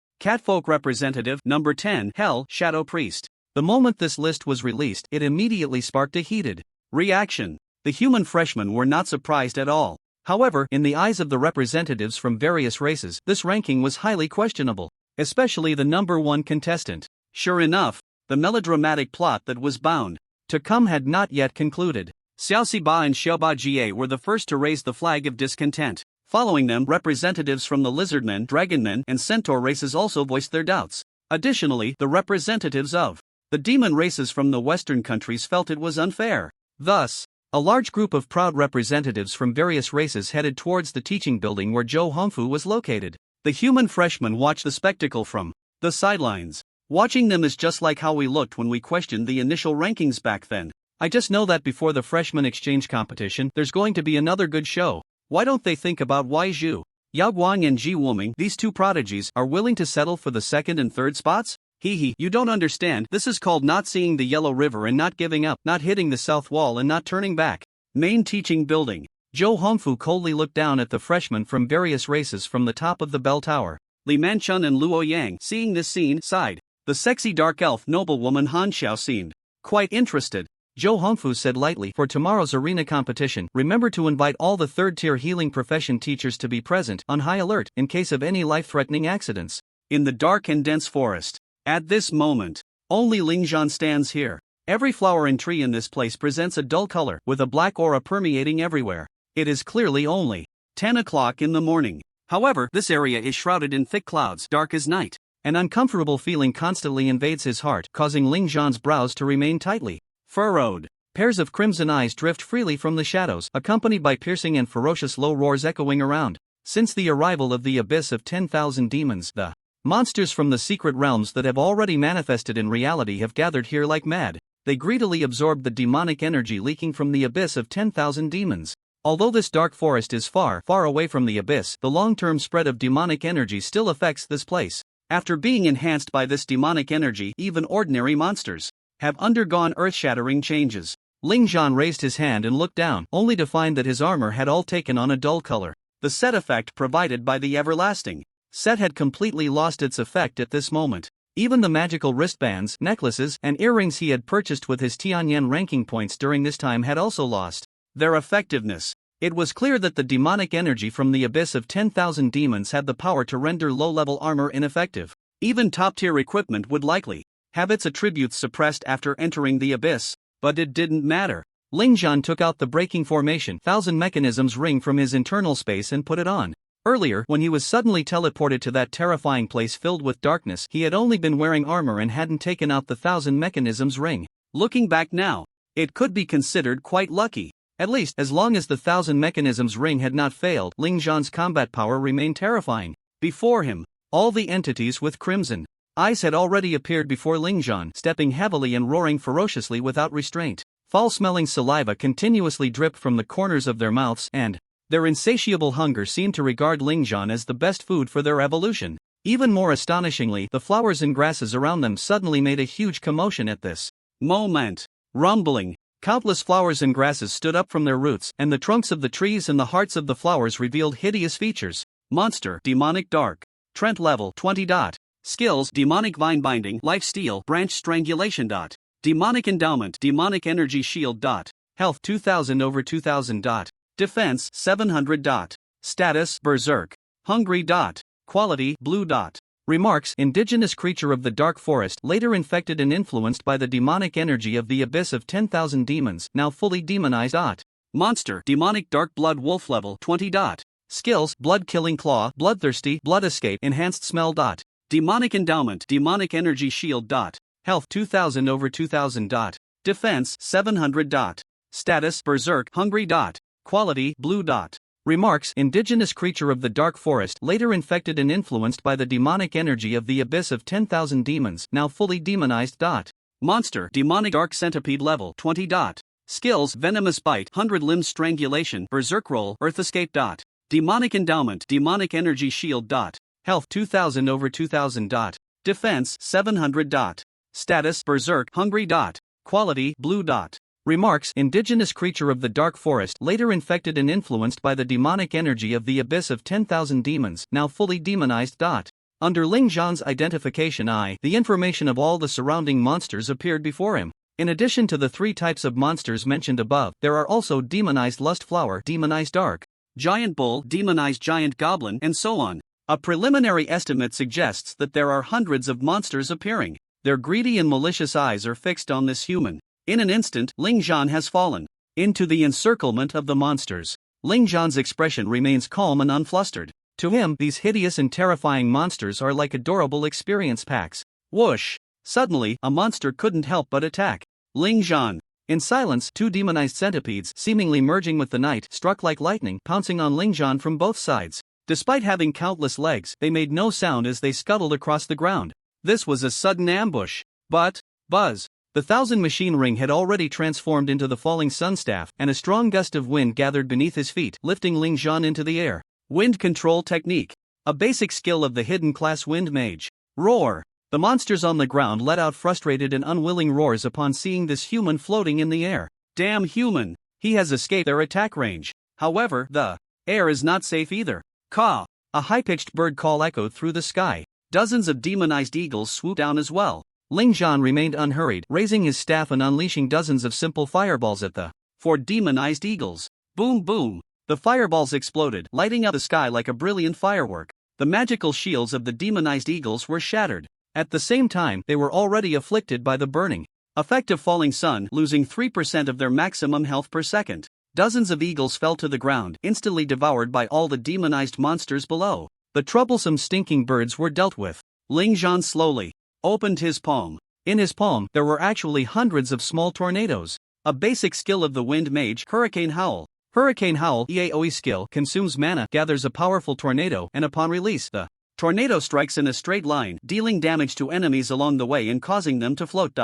Catfolk representative. Number 10, Hell, shadow priest. The moment this list was released, it immediately sparked a heated Reaction. The human freshmen were not surprised at all. However, in the eyes of the representatives from various races, this ranking was highly questionable, especially the number one contestant. Sure enough, the melodramatic plot that was bound to come had not yet concluded. Xiaoxiba and Xiaobajie were the first to raise the flag of discontent. Following them, representatives from the lizardmen, dragonmen, and centaur races also voiced their doubts. Additionally, the representatives of the demon races from the Western countries felt it was unfair. Thus, a large group of proud representatives from various races headed towards the teaching building where Zhou Hongfu was located. The human freshmen watched the spectacle from the sidelines. Watching them is just like how we looked when we questioned the initial rankings back then. I just know that before the freshman exchange competition, there's going to be another good show. Why don't they think about why Zhu, Yao Guang and Ji Wuming, these two prodigies, are willing to settle for the second and third spots? Hee, you don't understand. This is called not seeing the Yellow River and not giving up, not hitting the south wall and not turning back. Main teaching building. Zhou Hongfu coldly looked down at the freshmen from various races from the top of the bell tower. Li Manchun and Luo Yang, seeing this scene, sighed. The sexy dark elf noblewoman Han Xiao seemed quite interested. Zhou Hongfu said lightly, for tomorrow's arena competition, remember to invite all the third-tier healing profession teachers to be present, on high alert, in case of any life-threatening accidents. In the dark and dense forest. At this moment, only Lingzhan stands here. Every flower and tree in this place presents a dull color, with a black aura permeating everywhere. It is clearly only 10 o'clock in the morning. However, this area is shrouded in thick clouds, dark as night. An uncomfortable feeling constantly invades his heart, causing Lingzhan's brows to remain tightly furrowed. Pairs of crimson eyes drift freely from the shadows, accompanied by piercing and ferocious low roars echoing around. Since the arrival of the abyss of 10,000 demons, the monsters from the secret realms that have already manifested in reality have gathered here like mad. They greedily absorb the demonic energy leaking from the abyss of 10,000 demons. Although this dark forest is far, far away from the abyss, the long-term spread of demonic energy still affects this place. After being enhanced by this demonic energy, even ordinary monsters have undergone earth-shattering changes. Lingzhan raised his hand and looked down, only to find that his armor had all taken on a dull color. The set effect provided by the everlasting set had completely lost its effect at this moment. Even the magical wristbands, necklaces, and earrings he had purchased with his Tianyan ranking points during this time had also lost their effectiveness. It was clear that the demonic energy from the abyss of 10,000 demons had the power to render low-level armor ineffective. Even top-tier equipment would likely have its attributes suppressed after entering the abyss, but it didn't matter. Lingzhan took out the breaking formation 1000 mechanisms ring from his internal space and put it on. Earlier, when he was suddenly teleported to that terrifying place filled with darkness, he had only been wearing armor and hadn't taken out the 1000 mechanisms ring. Looking back now, it could be considered quite lucky. At least, as long as the 1000 mechanisms ring had not failed, Lingzhan's combat power remained terrifying. Before him, all the entities with crimson eyes had already appeared before Lingzhan, stepping heavily and roaring ferociously without restraint. Foul-smelling saliva continuously dripped from the corners of their mouths, and their insatiable hunger seemed to regard Lingzhan as the best food for their evolution. Even more astonishingly, the flowers and grasses around them suddenly made a huge commotion at this moment. Rumbling, countless flowers and grasses stood up from their roots, and the trunks of the trees and the hearts of the flowers revealed hideous features. Monster, demonic dark. Trent level 20. Skills, demonic vine binding, life steal, branch strangulation. Demonic endowment, demonic energy shield. Health 2000/2000. Defense 700. Status, berserk. Hungry. Quality, blue. Remarks, indigenous creature of the dark forest, later infected and influenced by the demonic energy of the abyss of 10,000 demons, now fully demonized. Monster, demonic dark blood wolf level 20. Skills, blood killing claw, bloodthirsty, blood escape, enhanced smell. Demonic endowment, demonic energy shield. Health 2000/2000. Defense 700. Status, berserk, hungry. Quality, blue. Remarks, indigenous creature of the dark forest, later infected and influenced by the demonic energy of the abyss of 10,000 demons, now fully demonized. Monster, demonic dark centipede level 20. Skills, venomous bite, 100 limbs strangulation, berserk roll, earth escape. Demonic endowment, demonic energy shield. Health 2000/2000. Defense 700. Status, berserk, hungry. Quality, blue. Remarks, indigenous creature of the dark forest, later infected and influenced by the demonic energy of the abyss of 10,000 demons, now fully demonized. Under Lingzhan's identification eye, the information of all the surrounding monsters appeared before him. In addition to the 3 types of monsters mentioned above, there are also demonized lust flower, demonized dark giant bull, demonized giant goblin, and so on. A preliminary estimate suggests that there are hundreds of monsters appearing. Their greedy and malicious eyes are fixed on this human. In an instant, Ling Zhan has fallen into the encirclement of the monsters. Ling Zhan's expression remains calm and unflustered. To him, these hideous and terrifying monsters are like adorable experience packs. Whoosh! Suddenly, a monster couldn't help but attack Ling Zhan. In silence, 2 demonized centipedes, seemingly merging with the night, struck like lightning, pouncing on Ling Zhan from both sides. Despite having countless legs, they made no sound as they scuttled across the ground. This was a sudden ambush. But, buzz! The 1,000 machine ring had already transformed into the falling sun staff, and a strong gust of wind gathered beneath his feet, lifting Ling Zhan into the air. Wind control technique. A basic skill of the hidden class wind mage. Roar! The monsters on the ground let out frustrated and unwilling roars upon seeing this human floating in the air. Damn human! He has escaped their attack range. However, the air is not safe either. Caw! A high-pitched bird call echoed through the sky. Dozens of demonized eagles swooped down as well. Ling Zhan remained unhurried, raising his staff and unleashing dozens of simple fireballs at the 4 demonized eagles. Boom boom! The fireballs exploded, lighting up the sky like a brilliant firework. The magical shields of the demonized eagles were shattered. At the same time, they were already afflicted by the burning effect of falling sun, losing 3% of their maximum health per second. Dozens of eagles fell to the ground, instantly devoured by all the demonized monsters below. The troublesome stinking birds were dealt with. Ling Zhan slowly opened his palm. In his palm, there were actually hundreds of small tornadoes. A basic skill of the wind mage, Hurricane Howl. Hurricane Howl EAOE skill consumes mana, gathers a powerful tornado, and upon release, the tornado strikes in a straight line, dealing damage to enemies along the way and causing them to float.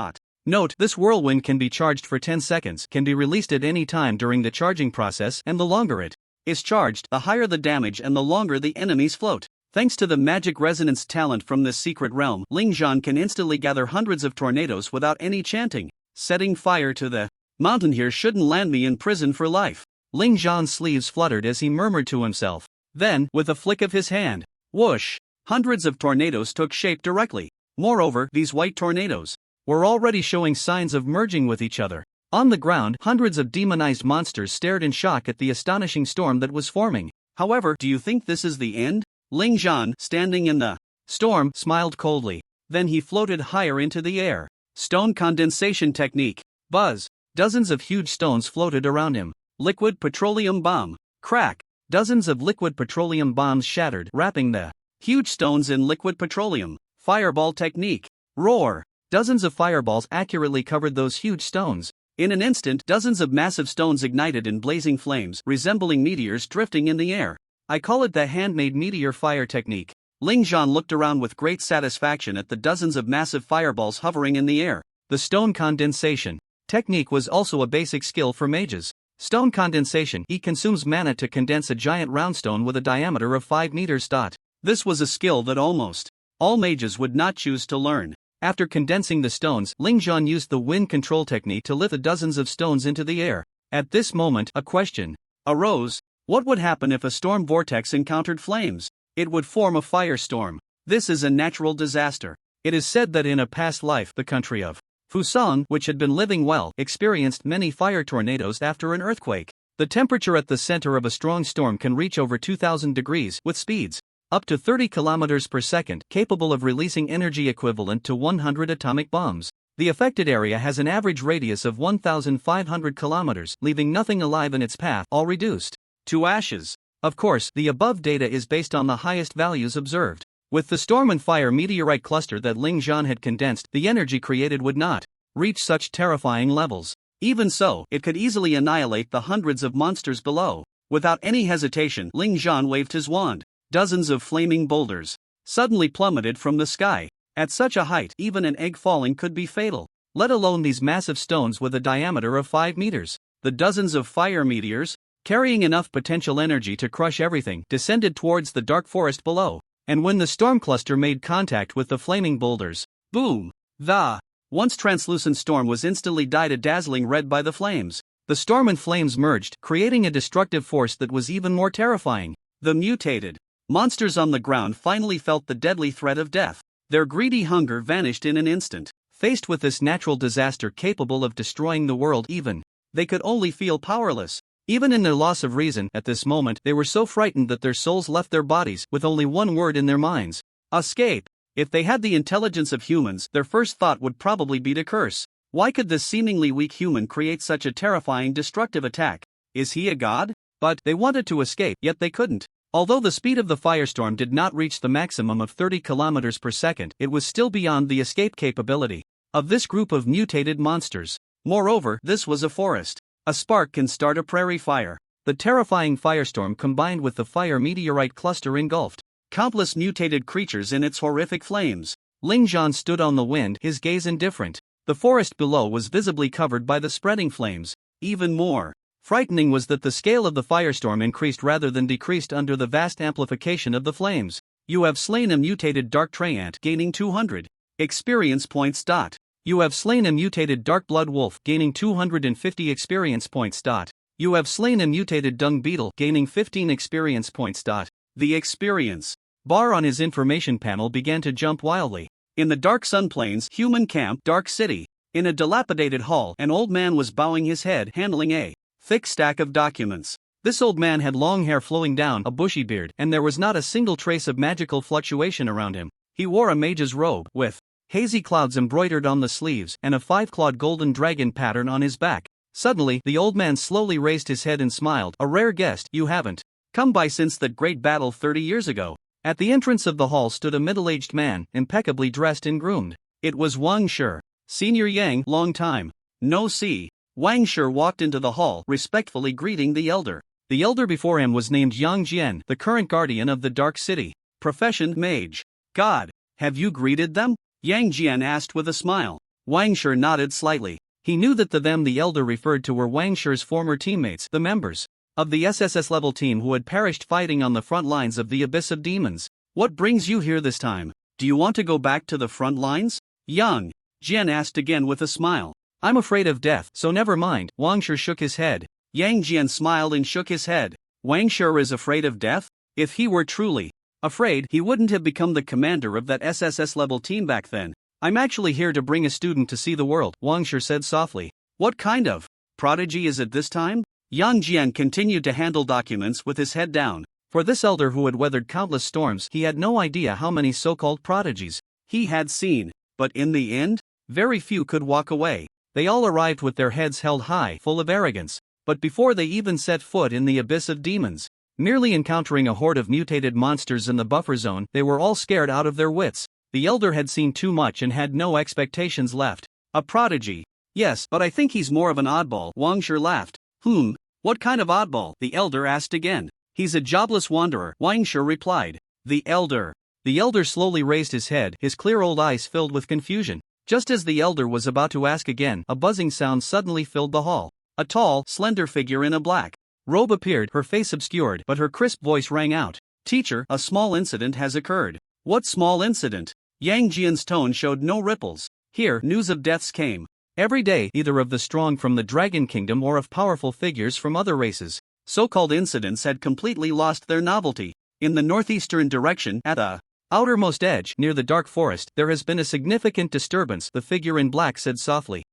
Note, this whirlwind can be charged for 10 seconds, can be released at any time during the charging process, and the longer it is charged, the higher the damage and the longer the enemies float. Thanks to the magic resonance talent from this secret realm, Ling Zhan can instantly gather hundreds of tornadoes without any chanting. Setting fire to the mountain here shouldn't land me in prison for life. Ling Zhan's sleeves fluttered as he murmured to himself. Then, with a flick of his hand, whoosh! Hundreds of tornadoes took shape directly. Moreover, these white tornadoes were already showing signs of merging with each other. On the ground, hundreds of demonized monsters stared in shock at the astonishing storm that was forming. However, do you think this is the end? Ling Zhan, standing in the storm, smiled coldly. Then he floated higher into the air. Stone condensation technique. Buzz! Dozens of huge stones floated around him. Liquid petroleum bomb. Crack! Dozens of liquid petroleum bombs shattered, wrapping the huge stones in liquid petroleum. Fireball technique. Roar! Dozens of fireballs accurately covered those huge stones. In an instant, dozens of massive stones ignited in blazing flames, resembling meteors drifting in the air. I call it the handmade meteor fire technique. Ling Zhan looked around with great satisfaction at the dozens of massive fireballs hovering in the air. The stone condensation technique was also a basic skill for mages. Stone condensation consumes mana to condense a giant round stone with a diameter of 5 meters. This was a skill that almost all mages would not choose to learn. After condensing the stones, Ling Zhan used the wind control technique to lift the dozens of stones into the air. At this moment, a question arose. What would happen if a storm vortex encountered flames? It would form a firestorm. This is a natural disaster. It is said that in a past life, the country of Fusang, which had been living well, experienced many fire tornadoes after an earthquake. The temperature at the center of a strong storm can reach over 2,000 degrees, with speeds up to 30 kilometers per second, capable of releasing energy equivalent to 100 atomic bombs. The affected area has an average radius of 1,500 kilometers, leaving nothing alive in its path, all reduced to ashes. Of course, the above data is based on the highest values observed. With the storm and fire meteorite cluster that Ling Zhan had condensed, the energy created would not reach such terrifying levels. Even so, it could easily annihilate the hundreds of monsters below. Without any hesitation, Ling Zhan waved his wand. Dozens of flaming boulders suddenly plummeted from the sky. At such a height, even an egg falling could be fatal, let alone these massive stones with a diameter of 5 meters. The dozens of fire meteors, carrying enough potential energy to crush everything, descended towards the dark forest below. And when the storm cluster made contact with the flaming boulders, boom! The once translucent storm was instantly dyed a dazzling red by the flames. The storm and flames merged, creating a destructive force that was even more terrifying. The mutated monsters on the ground finally felt the deadly threat of death. Their greedy hunger vanished in an instant. Faced with this natural disaster capable of destroying the world even, they could only feel powerless. Even in their loss of reason at this moment, they were so frightened that their souls left their bodies with only one word in their minds: escape. If they had the intelligence of humans, their first thought would probably be to curse. Why could this seemingly weak human create such a terrifying destructive attack? Is he a god? But they wanted to escape, yet they couldn't. Although the speed of the firestorm did not reach the maximum of 30 kilometers per second, it was still beyond the escape capability of this group of mutated monsters. Moreover, this was a forest. A spark can start a prairie fire. The terrifying firestorm combined with the fire meteorite cluster engulfed countless mutated creatures in its horrific flames. Ling Zhan stood on the wind, his gaze indifferent. The forest below was visibly covered by the spreading flames. Even more frightening was that the scale of the firestorm increased rather than decreased under the vast amplification of the flames. You have slain a mutated dark Triumphant, gaining 200 experience points. You have slain a mutated dark blood wolf, gaining 250 experience points. You have slain a mutated dung beetle, gaining 15 experience points. The experience bar on his information panel began to jump wildly. In the Dark Sun Plains human camp, Dark City, in a dilapidated hall, an old man was bowing his head, handling a thick stack of documents. This old man had long hair flowing down a bushy beard, and there was not a single trace of magical fluctuation around him. He wore a mage's robe, with hazy clouds embroidered on the sleeves, and a 5-clawed golden dragon pattern on his back. Suddenly, the old man slowly raised his head and smiled. A rare guest. You haven't come by since that great battle 30 years ago. At the entrance of the hall stood a middle-aged man, impeccably dressed and groomed. It was Wang Shi. Senior Yang, long time no see. Wang Shi walked into the hall, respectfully greeting the elder. The elder before him was named Yang Jian, the current guardian of the Dark City. Profession, mage. God, have you greeted them? Yang Jian asked with a smile. Wang Shi nodded slightly. He knew that the elder referred to were Wang Shi's former teammates, the members of the SSS level team who had perished fighting on the front lines of the Abyss of Demons. What brings you here this time? Do you want to go back to the front lines? Yang Jian asked again with a smile. I'm afraid of death, so never mind. Wang Shi shook his head. Yang Jian smiled and shook his head. Wang Shi is afraid of death? If he were truly afraid, he wouldn't have become the commander of that SSS level team back then. I'm actually here to bring a student to see the world, Wang Shi said softly. What kind of prodigy is it this time? Yang Jian continued to handle documents with his head down. For this elder who had weathered countless storms, he had no idea how many so-called prodigies he had seen. But in the end, very few could walk away. They all arrived with their heads held high, full of arrogance. But before they even set foot in the Abyss of Demons, merely encountering a horde of mutated monsters in the buffer zone, they were all scared out of their wits. The elder had seen too much and had no expectations left. A prodigy? Yes, but I think he's more of an oddball, Wang Shi laughed. What kind of oddball? The elder asked again. He's a jobless wanderer, Wang Shi replied. The elder slowly raised his head, his clear old eyes filled with confusion. Just as the elder was about to ask again, a buzzing sound suddenly filled the hall. A tall, slender figure in a black robe appeared, her face obscured, but her crisp voice rang out. Teacher, a small incident has occurred. What small incident? Yang Jian's tone showed no ripples. Here, news of deaths came. Every day, either of the strong from the Dragon Kingdom or of powerful figures from other races. So-called incidents had completely lost their novelty. In the northeastern direction, at the outermost edge, near the dark forest, there has been a significant disturbance, the figure in black said softly.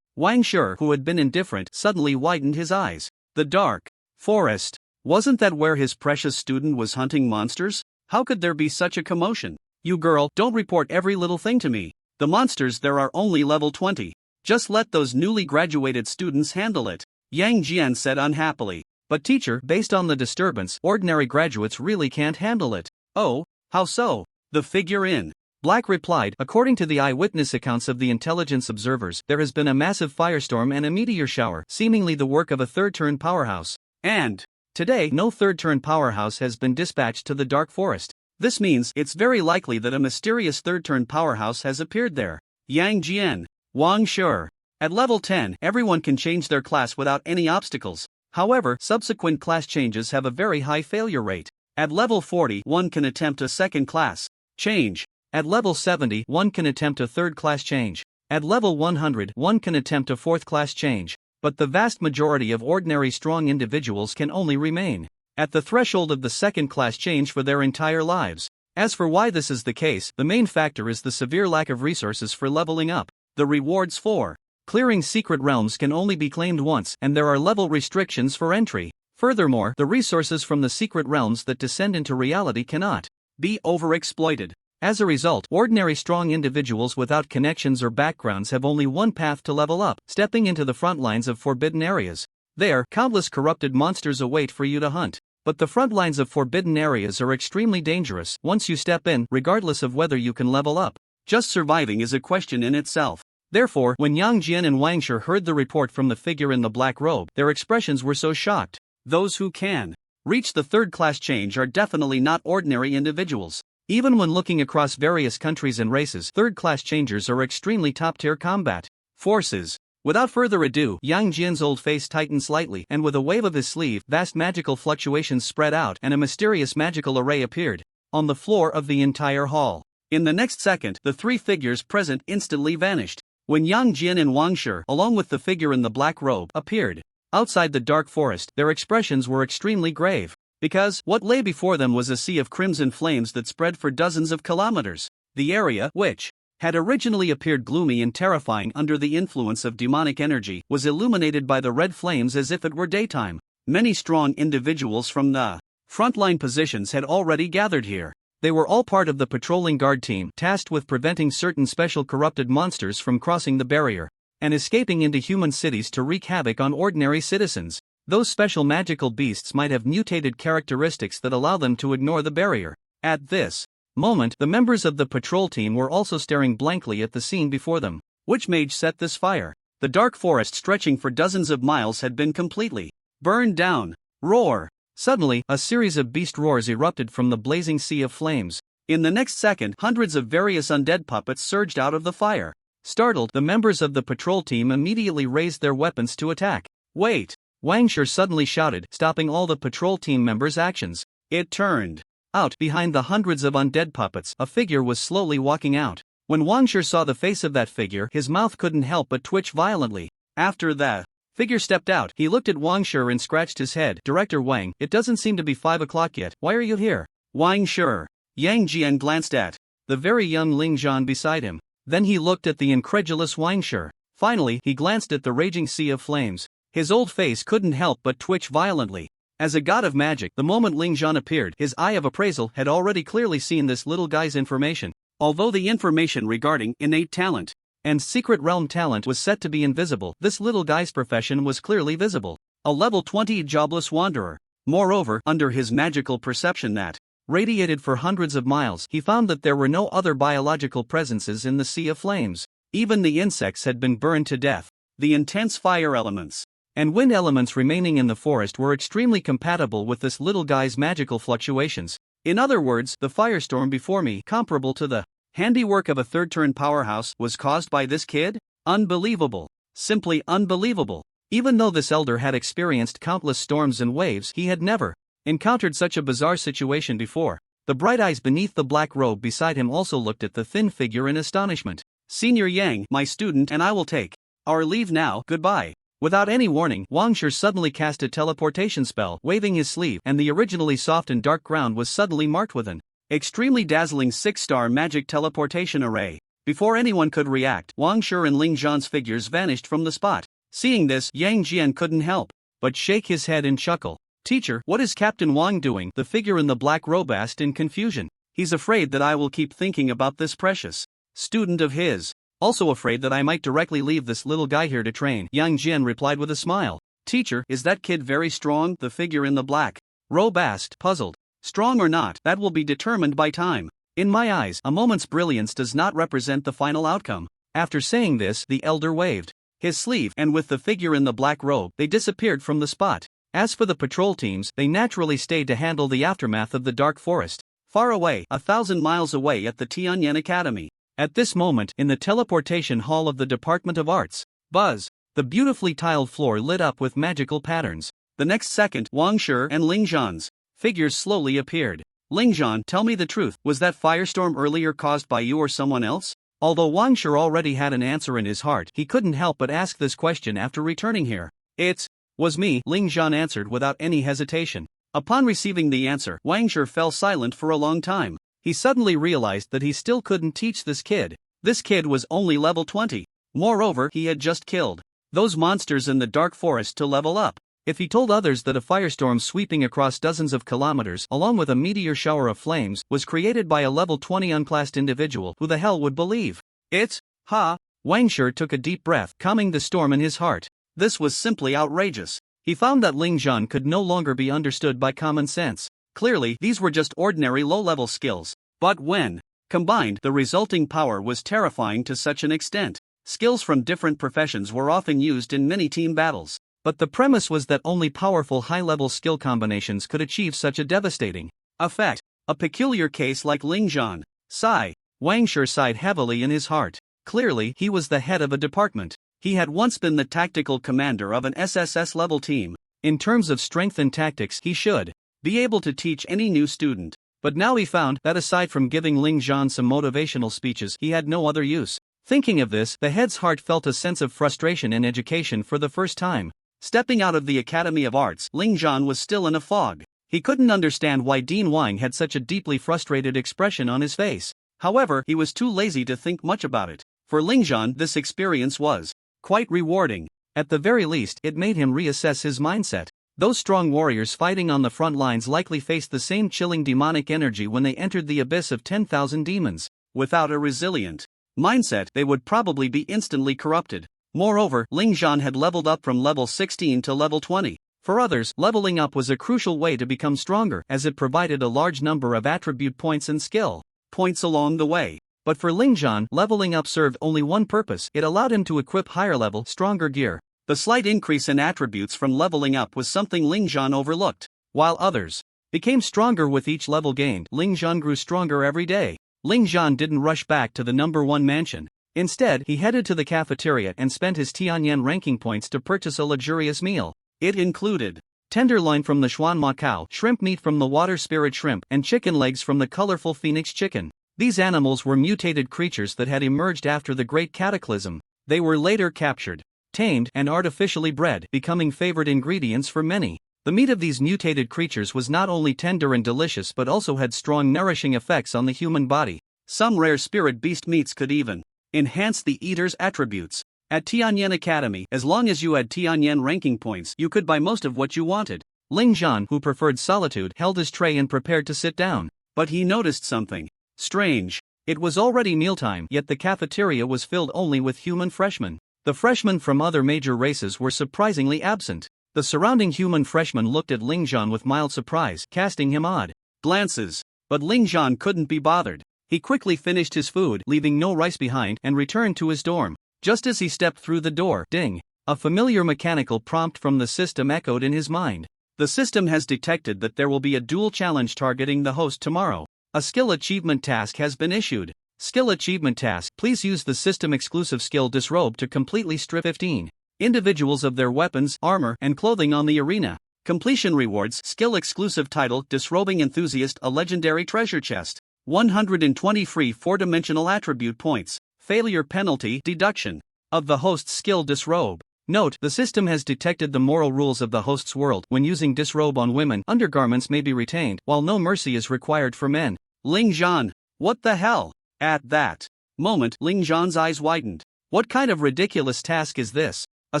Wang Shi, who had been indifferent, suddenly widened his eyes. The dark forest. Wasn't that where his precious student was hunting monsters? How could there be such a commotion? You girl, don't report every little thing to me. The monsters there are only level 20. Just let those newly graduated students handle it. Yang Jian said unhappily. But teacher, based on the disturbance, ordinary graduates really can't handle it. Oh, how so? The figure in black replied. According to the eyewitness accounts of the intelligence observers, there has been a massive firestorm and a meteor shower, seemingly the work of a third-turn powerhouse. And today, no third-turn powerhouse has been dispatched to the dark forest. This means it's very likely that a mysterious third-turn powerhouse has appeared there. Yang Jian. Wang Shi. At level 10, everyone can change their class without any obstacles. However, subsequent class changes have a very high failure rate. At level 40, one can attempt a second class change. At level 70, one can attempt a third class change. At level 100, one can attempt a fourth class change. But the vast majority of ordinary strong individuals can only remain at the threshold of the second class change for their entire lives. As for why this is the case, the main factor is the severe lack of resources for leveling up. The rewards for clearing secret realms can only be claimed once, and there are level restrictions for entry. Furthermore, the resources from the secret realms that descend into reality cannot be overexploited. As a result, ordinary strong individuals without connections or backgrounds have only one path to level up: stepping into the front lines of forbidden areas. There, countless corrupted monsters await for you to hunt. But the front lines of forbidden areas are extremely dangerous once you step in, regardless of whether you can level up. Just surviving is a question in itself. Therefore, when Yang Jian and Wang Shi heard the report from the figure in the black robe, their expressions were so shocked. Those who can reach the third-class change are definitely not ordinary individuals. Even when looking across various countries and races, third-class changers are extremely top-tier combat forces. Without further ado, Yang Jian's old face tightened slightly, and with a wave of his sleeve, vast magical fluctuations spread out and a mysterious magical array appeared on the floor of the entire hall. In the next second, the three figures present instantly vanished. When Yang Jian and Wang Shi, along with the figure in the black robe, appeared outside the dark forest, their expressions were extremely grave. Because what lay before them was a sea of crimson flames that spread for dozens of kilometers. The area, which had originally appeared gloomy and terrifying under the influence of demonic energy, was illuminated by the red flames as if it were daytime. Many strong individuals from the frontline positions had already gathered here. They were all part of the patrolling guard team, tasked with preventing certain special corrupted monsters from crossing the barrier and escaping into human cities to wreak havoc on ordinary citizens. Those special magical beasts might have mutated characteristics that allow them to ignore the barrier. At this moment, the members of the patrol team were also staring blankly at the scene before them. Which mage set this fire? The dark forest stretching for dozens of miles had been completely burned down. Roar! Suddenly, a series of beast roars erupted from the blazing sea of flames. In the next second, hundreds of various undead puppets surged out of the fire. Startled, the members of the patrol team immediately raised their weapons to attack. Wait! Wang Shi suddenly shouted, stopping all the patrol team members' actions. It turned out, behind the hundreds of undead puppets, a figure was slowly walking out. When Wang Shi saw the face of that figure, his mouth couldn't help but twitch violently. After the figure stepped out, he looked at Wang Shi and scratched his head. Director Wang, it doesn't seem to be 5 o'clock yet. Why are you here? Wang Shi. Yang Jian glanced at the very young Ling Zhan beside him. Then he looked at the incredulous Wang Shi. Finally, he glanced at the raging sea of flames. His old face couldn't help but twitch violently. As a god of magic, the moment Ling Zhan appeared, his eye of appraisal had already clearly seen this little guy's information. Although the information regarding innate talent and secret realm talent was set to be invisible, this little guy's profession was clearly visible. A level 20 jobless wanderer. Moreover, under his magical perception that radiated for hundreds of miles, he found that there were no other biological presences in the sea of flames. Even the insects had been burned to death. The intense fire elements and wind elements remaining in the forest were extremely compatible with this little guy's magical fluctuations. In other words, the firestorm before me, comparable to the handiwork of a third-turn powerhouse, was caused by this kid? Unbelievable. Simply unbelievable. Even though this elder had experienced countless storms and waves, he had never encountered such a bizarre situation before. The bright eyes beneath the black robe beside him also looked at the thin figure in astonishment. Senior Yang, my student, and I will take our leave now. Goodbye. Without any warning, Wang Shi suddenly cast a teleportation spell, waving his sleeve, and the originally soft and dark ground was suddenly marked with an extremely dazzling 6-star magic teleportation array. Before anyone could react, Wang Shi and Ling Zhan's figures vanished from the spot. Seeing this, Yang Jian couldn't help but shake his head and chuckle. Teacher, what is Captain Wang doing? The figure in the black robe asked in confusion. He's afraid that I will keep thinking about this precious student of his. Also afraid that I might directly leave this little guy here to train, Yang Jian replied with a smile. Teacher, is that kid very strong? The figure in the black robe asked, puzzled. Strong or not, that will be determined by time. In my eyes, a moment's brilliance does not represent the final outcome. After saying this, the elder waved his sleeve, and with the figure in the black robe, they disappeared from the spot. As for the patrol teams, they naturally stayed to handle the aftermath of the dark forest. Far away, 1,000 miles away at the Tianyan Academy. At this moment, in the teleportation hall of the Department of Arts, buzz, the beautifully tiled floor lit up with magical patterns. The next second, Wang Shi and Ling Zhan's figures slowly appeared. Ling Zhan, tell me the truth, was that firestorm earlier caused by you or someone else? Although Wang Shi already had an answer in his heart, he couldn't help but ask this question after returning here. It was me, Ling Zhan answered without any hesitation. Upon receiving the answer, Wang Shi fell silent for a long time. He suddenly realized that he still couldn't teach this kid. This kid was only level 20. Moreover, he had just killed those monsters in the dark forest to level up. If he told others that a firestorm sweeping across dozens of kilometers, along with a meteor shower of flames, was created by a level 20 unclassed individual, who the hell would believe it? Ha! Wang Shi took a deep breath, calming the storm in his heart. This was simply outrageous. He found that Ling Zhan could no longer be understood by common sense. Clearly, these were just ordinary low-level skills. But when combined, the resulting power was terrifying to such an extent. Skills from different professions were often used in many team battles. But the premise was that only powerful high-level skill combinations could achieve such a devastating effect. A peculiar case like Ling Zhan. Sigh. Wang Shi sighed heavily in his heart. Clearly, he was the head of a department. He had once been the tactical commander of an SSS-level team. In terms of strength and tactics, he should be able to teach any new student. But now he found that aside from giving Ling Zhan some motivational speeches, he had no other use. Thinking of this, the head's heart felt a sense of frustration in education for the first time. Stepping out of the Academy of Arts, Ling Zhan was still in a fog. He couldn't understand why Dean Wang had such a deeply frustrated expression on his face. However, he was too lazy to think much about it. For Ling Zhan, this experience was quite rewarding. At the very least, it made him reassess his mindset. Those strong warriors fighting on the front lines likely faced the same chilling demonic energy when they entered the abyss of 10,000 demons. Without a resilient mindset, they would probably be instantly corrupted. Moreover, Ling Zhan had leveled up from level 16 to level 20. For others, leveling up was a crucial way to become stronger, as it provided a large number of attribute points and skill points along the way. But for Ling Zhan, leveling up served only one purpose: it allowed him to equip higher-level, stronger gear. The slight increase in attributes from leveling up was something Ling Zhan overlooked. While others became stronger with each level gained, Ling Zhan grew stronger every day. Ling Zhan didn't rush back to the number 1 mansion. Instead, he headed to the cafeteria and spent his Tianyan ranking points to purchase a luxurious meal. It included tenderloin from the Xuanma cow, shrimp meat from the water spirit shrimp, and chicken legs from the colorful phoenix chicken. These animals were mutated creatures that had emerged after the Great Cataclysm. They were later captured, tamed, and artificially bred, becoming favored ingredients for many. The meat of these mutated creatures was not only tender and delicious but also had strong nourishing effects on the human body. Some rare spirit beast meats could even enhance the eater's attributes. At Tianyan Academy, as long as you had Tianyan ranking points, you could buy most of what you wanted. Ling Zhan, who preferred solitude, held his tray and prepared to sit down. But he noticed something strange. It was already mealtime, yet the cafeteria was filled only with human freshmen. The freshmen from other major races were surprisingly absent. The surrounding human freshmen looked at Ling Zhan with mild surprise, casting him odd glances. But Ling Zhan couldn't be bothered. He quickly finished his food, leaving no rice behind, and returned to his dorm. Just as he stepped through the door, ding! A familiar mechanical prompt from the system echoed in his mind. The system has detected that there will be a duel challenge targeting the host tomorrow. A skill achievement task has been issued. Skill achievement task: please use the system-exclusive skill Disrobe to completely strip 15 individuals of their weapons, armor, and clothing on the arena. Completion rewards: skill-exclusive title, Disrobing Enthusiast, a legendary treasure chest. 120 free 4-dimensional attribute points. Failure penalty, deduction of the host's skill Disrobe. Note: the system has detected the moral rules of the host's world. When using Disrobe on women, undergarments may be retained, while no mercy is required for men. Ling Zhan, what the hell? At that moment, Ling Zhan's eyes widened. What kind of ridiculous task is this? A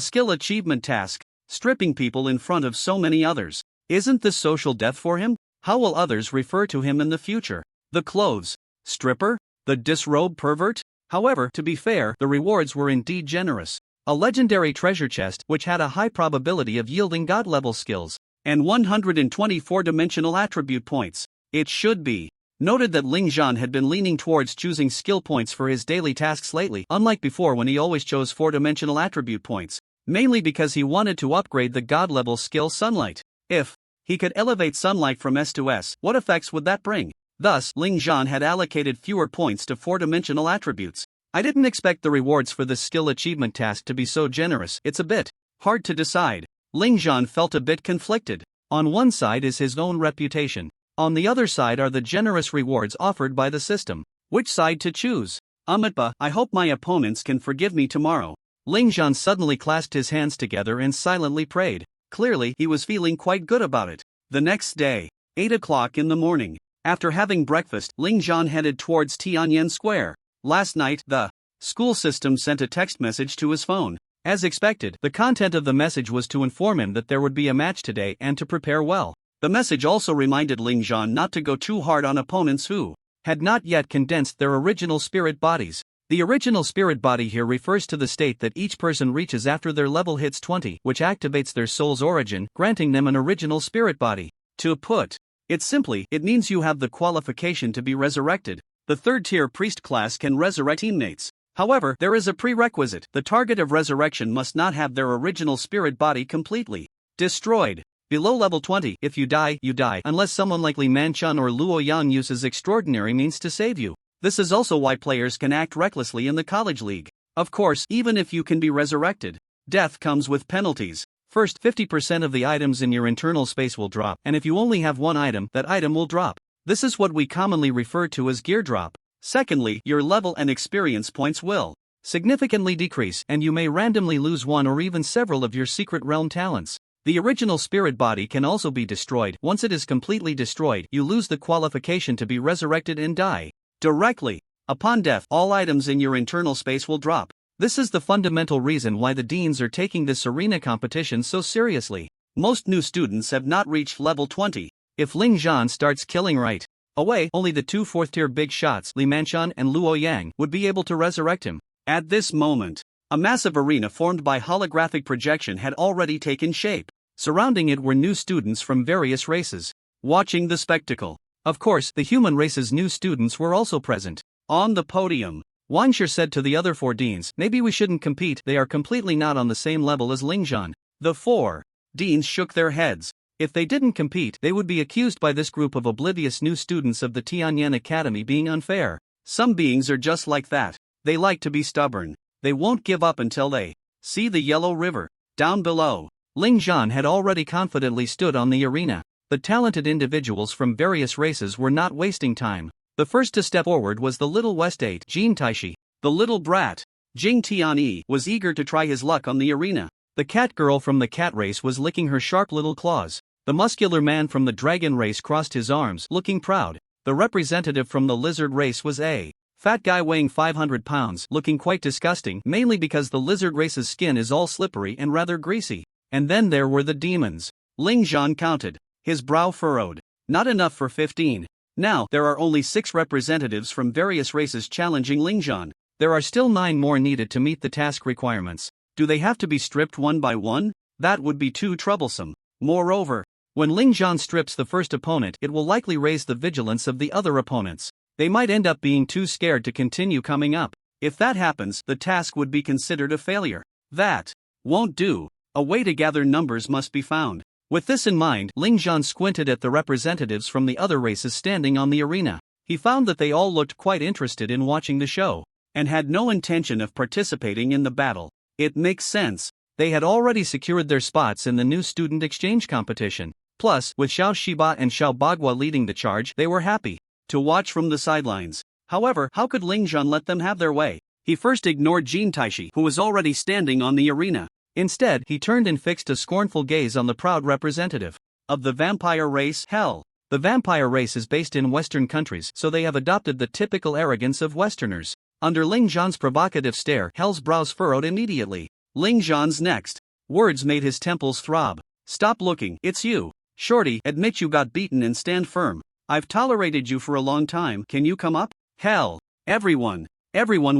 skill achievement task? Stripping people in front of so many others. Isn't this social death for him? How will others refer to him in the future? The clothes stripper? The Disrobe pervert? However, to be fair, the rewards were indeed generous. A legendary treasure chest, which had a high probability of yielding god-level skills, and 124-dimensional attribute points. It should be noted that Ling Zhan had been leaning towards choosing skill points for his daily tasks lately, unlike before when he always chose 4-dimensional attribute points, mainly because he wanted to upgrade the god-level skill Sunlight. If he could elevate Sunlight from S to S, what effects would that bring? Thus, Ling Zhan had allocated fewer points to 4-dimensional attributes. I didn't expect the rewards for this skill achievement task to be so generous. It's a bit hard to decide. Ling Zhan felt a bit conflicted. On one side is his own reputation. On the other side are the generous rewards offered by the system. Which side to choose? Amitba, I hope my opponents can forgive me tomorrow. Ling Zhan suddenly clasped his hands together and silently prayed. Clearly, he was feeling quite good about it. The next day, 8 o'clock in the morning. After having breakfast, Ling Zhan headed towards Tianyan Square. Last night, the school system sent a text message to his phone. As expected, the content of the message was to inform him that there would be a match today and to prepare well. The message also reminded Ling Zhan not to go too hard on opponents who had not yet condensed their original spirit bodies. The original spirit body here refers to the state that each person reaches after their level hits 20, which activates their soul's origin, granting them an original spirit body. To put it simply, it means you have the qualification to be resurrected. The third-tier priest class can resurrect teammates. However, there is a prerequisite: the target of resurrection must not have their original spirit body completely destroyed. Below level 20, if you die, unless someone like Li Manchun or Luo Yan uses extraordinary means to save you. This is also why players can act recklessly in the college league. Of course, even if you can be resurrected, death comes with penalties. First, 50% of the items in your internal space will drop, and if you only have one item, that item will drop. This is what we commonly refer to as gear drop. Secondly, your level and experience points will significantly decrease, and you may randomly lose one or even several of your secret realm talents. The original spirit body can also be destroyed. Once it is completely destroyed, you lose the qualification to be resurrected and die directly. Upon death, all items in your internal space will drop. This is the fundamental reason why the deans are taking this arena competition so seriously. Most new students have not reached level 20. If Ling Zhan starts killing right away, only the two fourth-tier big shots, Li Manchun and Luo Yang, would be able to resurrect him. At this moment, a massive arena formed by holographic projection had already taken shape. Surrounding it were new students from various races, watching the spectacle. Of course, the human race's new students were also present. On the podium, Wanshir said to the other four deans, "Maybe we shouldn't compete, they are completely not on the same level as Ling Zhan." The four deans shook their heads. If they didn't compete, they would be accused by this group of oblivious new students of the Tianyan Academy being unfair. Some beings are just like that. They like to be stubborn. They won't give up until they see the yellow river. Down below, Ling Zhan had already confidently stood on the arena. The talented individuals from various races were not wasting time. The first to step forward was the little West 8, Jin Taishi. The little brat, Jing Tianyi, was eager to try his luck on the arena. The cat girl from the cat race was licking her sharp little claws. The muscular man from the dragon race crossed his arms, looking proud. The representative from the lizard race was a fat guy weighing 500 pounds, looking quite disgusting, mainly because the lizard race's skin is all slippery and rather greasy. And then there were the demons. Ling Zhan counted, his brow furrowed. Not enough for 15. Now, there are only 6 representatives from various races challenging Ling Zhan. There are still 9 more needed to meet the task requirements. Do they have to be stripped one by one? That would be too troublesome. Moreover, when Ling Zhan strips the first opponent, it will likely raise the vigilance of the other opponents. They might end up being too scared to continue coming up. If that happens, the task would be considered a failure. That won't do. A way to gather numbers must be found. With this in mind, Ling Zhan squinted at the representatives from the other races standing on the arena. He found that they all looked quite interested in watching the show, and had no intention of participating in the battle. It makes sense. They had already secured their spots in the new student exchange competition. Plus, with Xiao Shiba and Xiao Bagua leading the charge, they were happy to watch from the sidelines. However, how could Ling Zhan let them have their way? He first ignored Jin Taishi, who was already standing on the arena. Instead, he turned and fixed a scornful gaze on the proud representative of the vampire race. Hell, the vampire race is based in Western countries, so they have adopted the typical arrogance of Westerners. Under Ling Zhan's provocative stare, Hell's brows furrowed immediately. Ling Zhan's next words made his temples throb. "Stop looking, it's you. Shorty, admit you got beaten and stand firm. I've tolerated you for a long time, can you come up?" Hell, everyone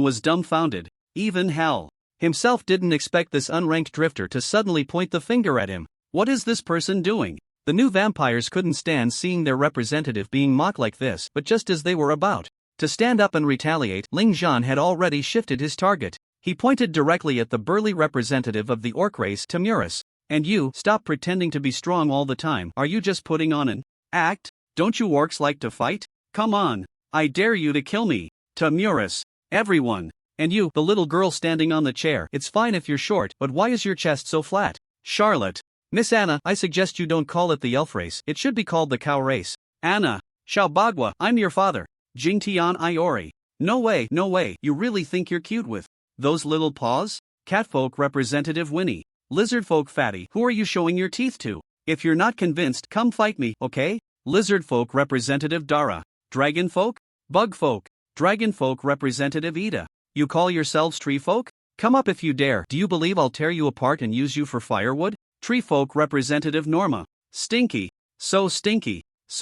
was dumbfounded. Even Hell himself didn't expect this unranked drifter to suddenly point the finger at him. What is this person doing? The new vampires couldn't stand seeing their representative being mocked like this, but just as they were about to stand up and retaliate, Ling Zhan had already shifted his target. He pointed directly at the burly representative of the orc race, Tamurus. "And you, stop pretending to be strong all the time. Are you just putting on an act? Don't you orcs like to fight? Come on, I dare you to kill me." Tamurus, everyone. "And you, the little girl standing on the chair, it's fine if you're short, but why is your chest so flat?" Charlotte, "Miss Anna, I suggest you don't call it the elf race, it should be called the cow race." Anna, "Xiao Bagua, I'm your father. Jingtian Iori. No way, you really think you're cute with those little paws?" Catfolk representative Winnie, "Lizardfolk fatty, who are you showing your teeth to? If you're not convinced, come fight me, okay?" Lizard folk representative Dara. Dragon folk? Bug folk. Dragon folk representative Ida. You call yourselves tree folk? Come up if you dare. Do you believe I'll tear you apart and use you for firewood? Tree folk representative Norma. Stinky. So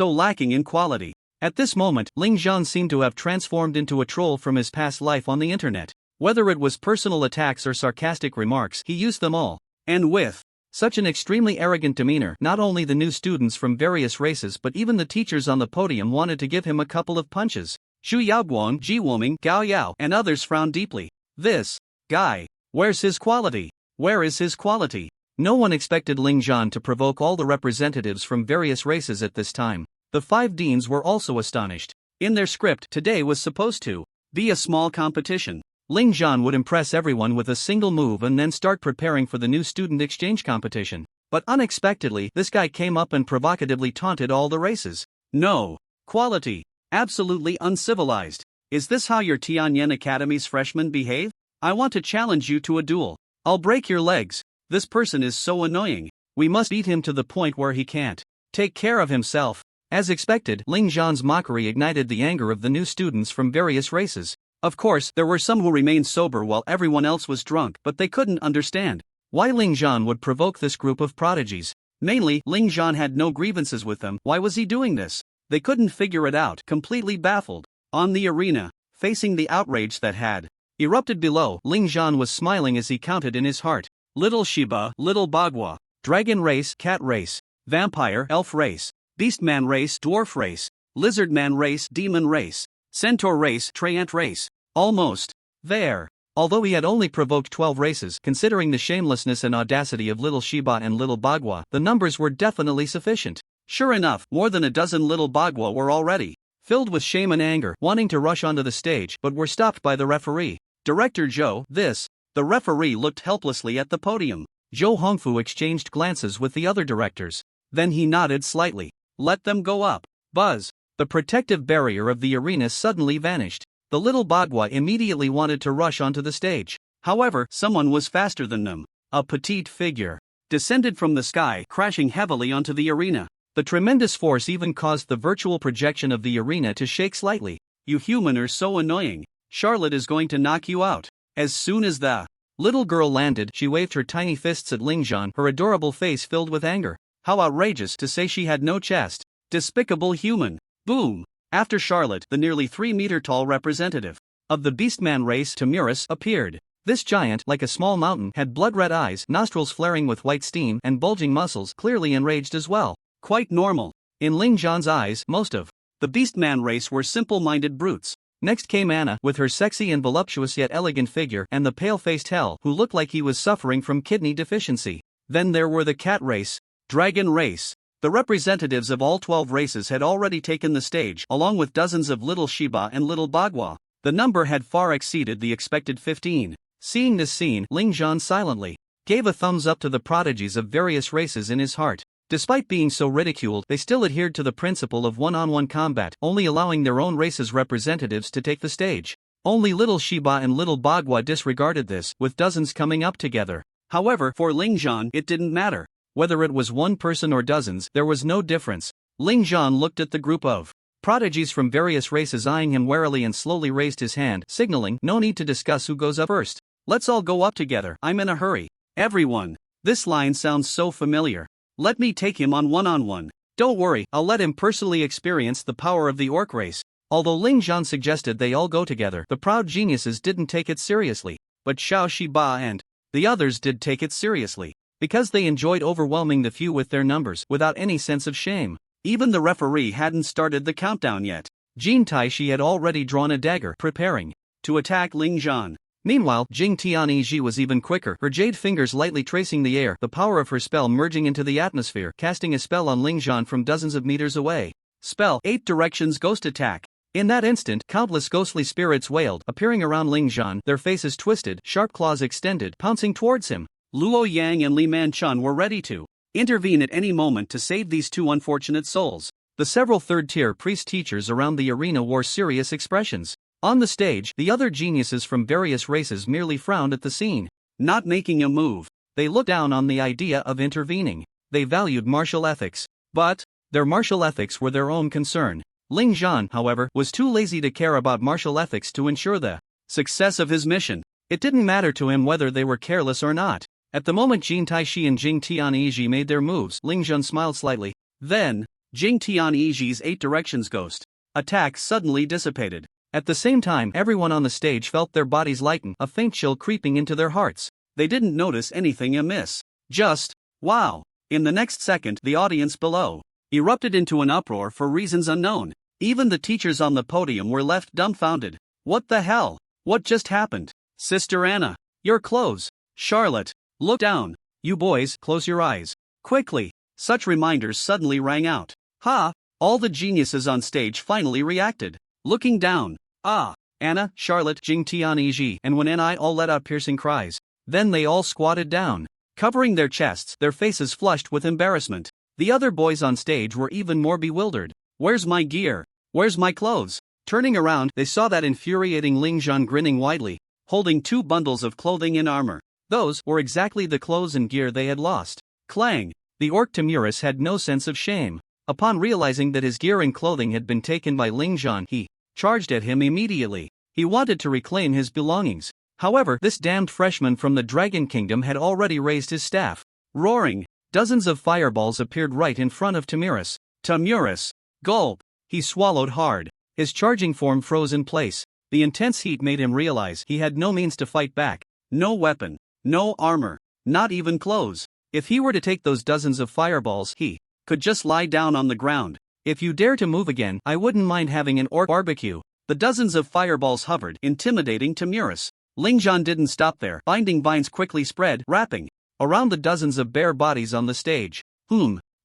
lacking in quality. At this moment, Ling Zhan seemed to have transformed into a troll from his past life on the internet. Whether it was personal attacks or sarcastic remarks, he used them all. And with such an extremely arrogant demeanor, not only the new students from various races but even the teachers on the podium wanted to give him a couple of punches. Xu Yaoguang, Ji Woming, Gao Yao, and others frowned deeply. This guy. Where's his quality? Where is his quality? No one expected Ling Zhan to provoke all the representatives from various races at this time. The 5 deans were also astonished. In their script, today was supposed to be a small competition. Ling Zhan would impress everyone with a single move and then start preparing for the new student exchange competition. But unexpectedly, this guy came up and provocatively taunted all the races. No quality. Absolutely uncivilized. Is this how your Tianyan Academy's freshmen behave? I want to challenge you to a duel. I'll break your legs. This person is so annoying. We must beat him to the point where he can't take care of himself. As expected, Ling Zhan's mockery ignited the anger of the new students from various races. Of course, there were some who remained sober while everyone else was drunk, but they couldn't understand why Ling Zhan would provoke this group of prodigies. Mainly, Ling Zhan had no grievances with them. Why was he doing this? They couldn't figure it out, completely baffled. On the arena, facing the outrage that had erupted below, Ling Zhan was smiling as he counted in his heart. Little Shiba, Little Bagua, Dragon race, Cat race, Vampire, Elf race, Beastman race, Dwarf race, Lizardman race, Demon race, Centaur race, Triumphant race. Almost there. Although he had only provoked 12 races, considering the shamelessness and audacity of Little Shiba and Little Bagua, the numbers were definitely sufficient. Sure enough, more than a dozen Little Bagua were already filled with shame and anger, wanting to rush onto the stage, but were stopped by the referee. Director Zhou, this. The referee looked helplessly at the podium. Zhou Hongfu exchanged glances with the other directors. Then he nodded slightly. Let them go up. Buzz. The protective barrier of the arena suddenly vanished. The Little Bagua immediately wanted to rush onto the stage. However, someone was faster than them. A petite figure descended from the sky, crashing heavily onto the arena. The tremendous force even caused the virtual projection of the arena to shake slightly. You human are so annoying. Charlotte is going to knock you out. As soon as the little girl landed, she waved her tiny fists at Ling Zhan, her adorable face filled with anger. How outrageous to say she had no chest. Despicable human. Boom. After Charlotte, the nearly 3-meter-tall representative of the Beastman race, Tamuris, appeared. This giant, like a small mountain, had blood-red eyes, nostrils flaring with white steam, and bulging muscles, clearly enraged as well. Quite normal. In Ling Zhan's eyes, most of the Beastman race were simple-minded brutes. Next came Anna, with her sexy and voluptuous yet elegant figure, and the pale-faced Hell, who looked like he was suffering from kidney deficiency. Then there were the Cat race, Dragon race. The representatives of all 12 races had already taken the stage, along with dozens of Little Shiba and Little Bagua. The number had far exceeded the expected 15. Seeing this scene, Ling Zhan silently gave a thumbs up to the prodigies of various races in his heart. Despite being so ridiculed, they still adhered to the principle of one-on-one combat, only allowing their own race's representatives to take the stage. Only Little Shiba and Little Bagua disregarded this, with dozens coming up together. However, for Ling Zhan, it didn't matter. Whether it was one person or dozens, there was no difference. Ling Zhan looked at the group of prodigies from various races eyeing him warily and slowly raised his hand, signaling, no need to discuss who goes up first. Let's all go up together, I'm in a hurry. Everyone. This line sounds so familiar. Let me take him on one-on-one. Don't worry, I'll let him personally experience the power of the orc race. Although Ling Zhan suggested they all go together, the proud geniuses didn't take it seriously. But Xiao Shiba and the others did take it seriously, because they enjoyed overwhelming the few with their numbers without any sense of shame. Even the referee hadn't started the countdown yet. Jin Taishi had already drawn a dagger, preparing to attack Ling Zhan. Meanwhile, Jing Tianyi was even quicker, her jade fingers lightly tracing the air, the power of her spell merging into the atmosphere, casting a spell on Ling Zhan from dozens of meters away. Spell 8 Directions Ghost Attack. In that instant, countless ghostly spirits wailed, appearing around Ling Zhan, their faces twisted, sharp claws extended, pouncing towards him. Luo Yang and Li Manchun were ready to intervene at any moment to save these two unfortunate souls. The several third-tier priest teachers around the arena wore serious expressions. On the stage, the other geniuses from various races merely frowned at the scene, not making a move. They looked down on the idea of intervening. They valued martial ethics. But Their martial ethics were their own concern. Ling Zhan, however, was too lazy to care about martial ethics to ensure the success of his mission. It didn't matter to him whether they were careless or not. At the moment Jing Taishi and Jing Tianyiji made their moves, Ling Zhan smiled slightly. Then, Jing Tianyiji's 8 directions ghost attack suddenly dissipated. At the same time, everyone on the stage felt their bodies lighten, a faint chill creeping into their hearts. They didn't notice anything amiss. Just, wow. In the next second, the audience below erupted into an uproar for reasons unknown. Even the teachers on the podium were left dumbfounded. What the hell? What just happened? Sister Anna, your clothes. Charlotte, look down. You boys, close your eyes. Quickly. Such reminders suddenly rang out. Ha! All the geniuses on stage finally reacted. Looking down. Ah! Anna, Charlotte, Jing Tianyi, and Wen and I all let out piercing cries. Then they all squatted down, covering their chests, their faces flushed with embarrassment. The other boys on stage were even more bewildered. Where's my gear? Where's my clothes? Turning around, they saw that infuriating Ling Zhan grinning widely, holding 2 bundles of clothing and armor. Those were exactly the clothes and gear they had lost. Clang! The orc Tamuris had no sense of shame. Upon realizing that his gear and clothing had been taken by Ling Zhan, he charged at him immediately. He wanted to reclaim his belongings. However, this damned freshman from the Dragon Kingdom had already raised his staff. Roaring, dozens of fireballs appeared right in front of Tamuris. Tamuris! Gulp! He swallowed hard. His charging form froze in place. The intense heat made him realize he had no means to fight back. No weapon. No armor. Not even clothes. If he were to take those dozens of fireballs, he could just lie down on the ground. If you dare to move again, I wouldn't mind having an orc barbecue. The dozens of fireballs hovered, intimidating Tamuris. Ling Zhan didn't stop there. Binding vines quickly spread, wrapping around the dozens of bare bodies on the stage.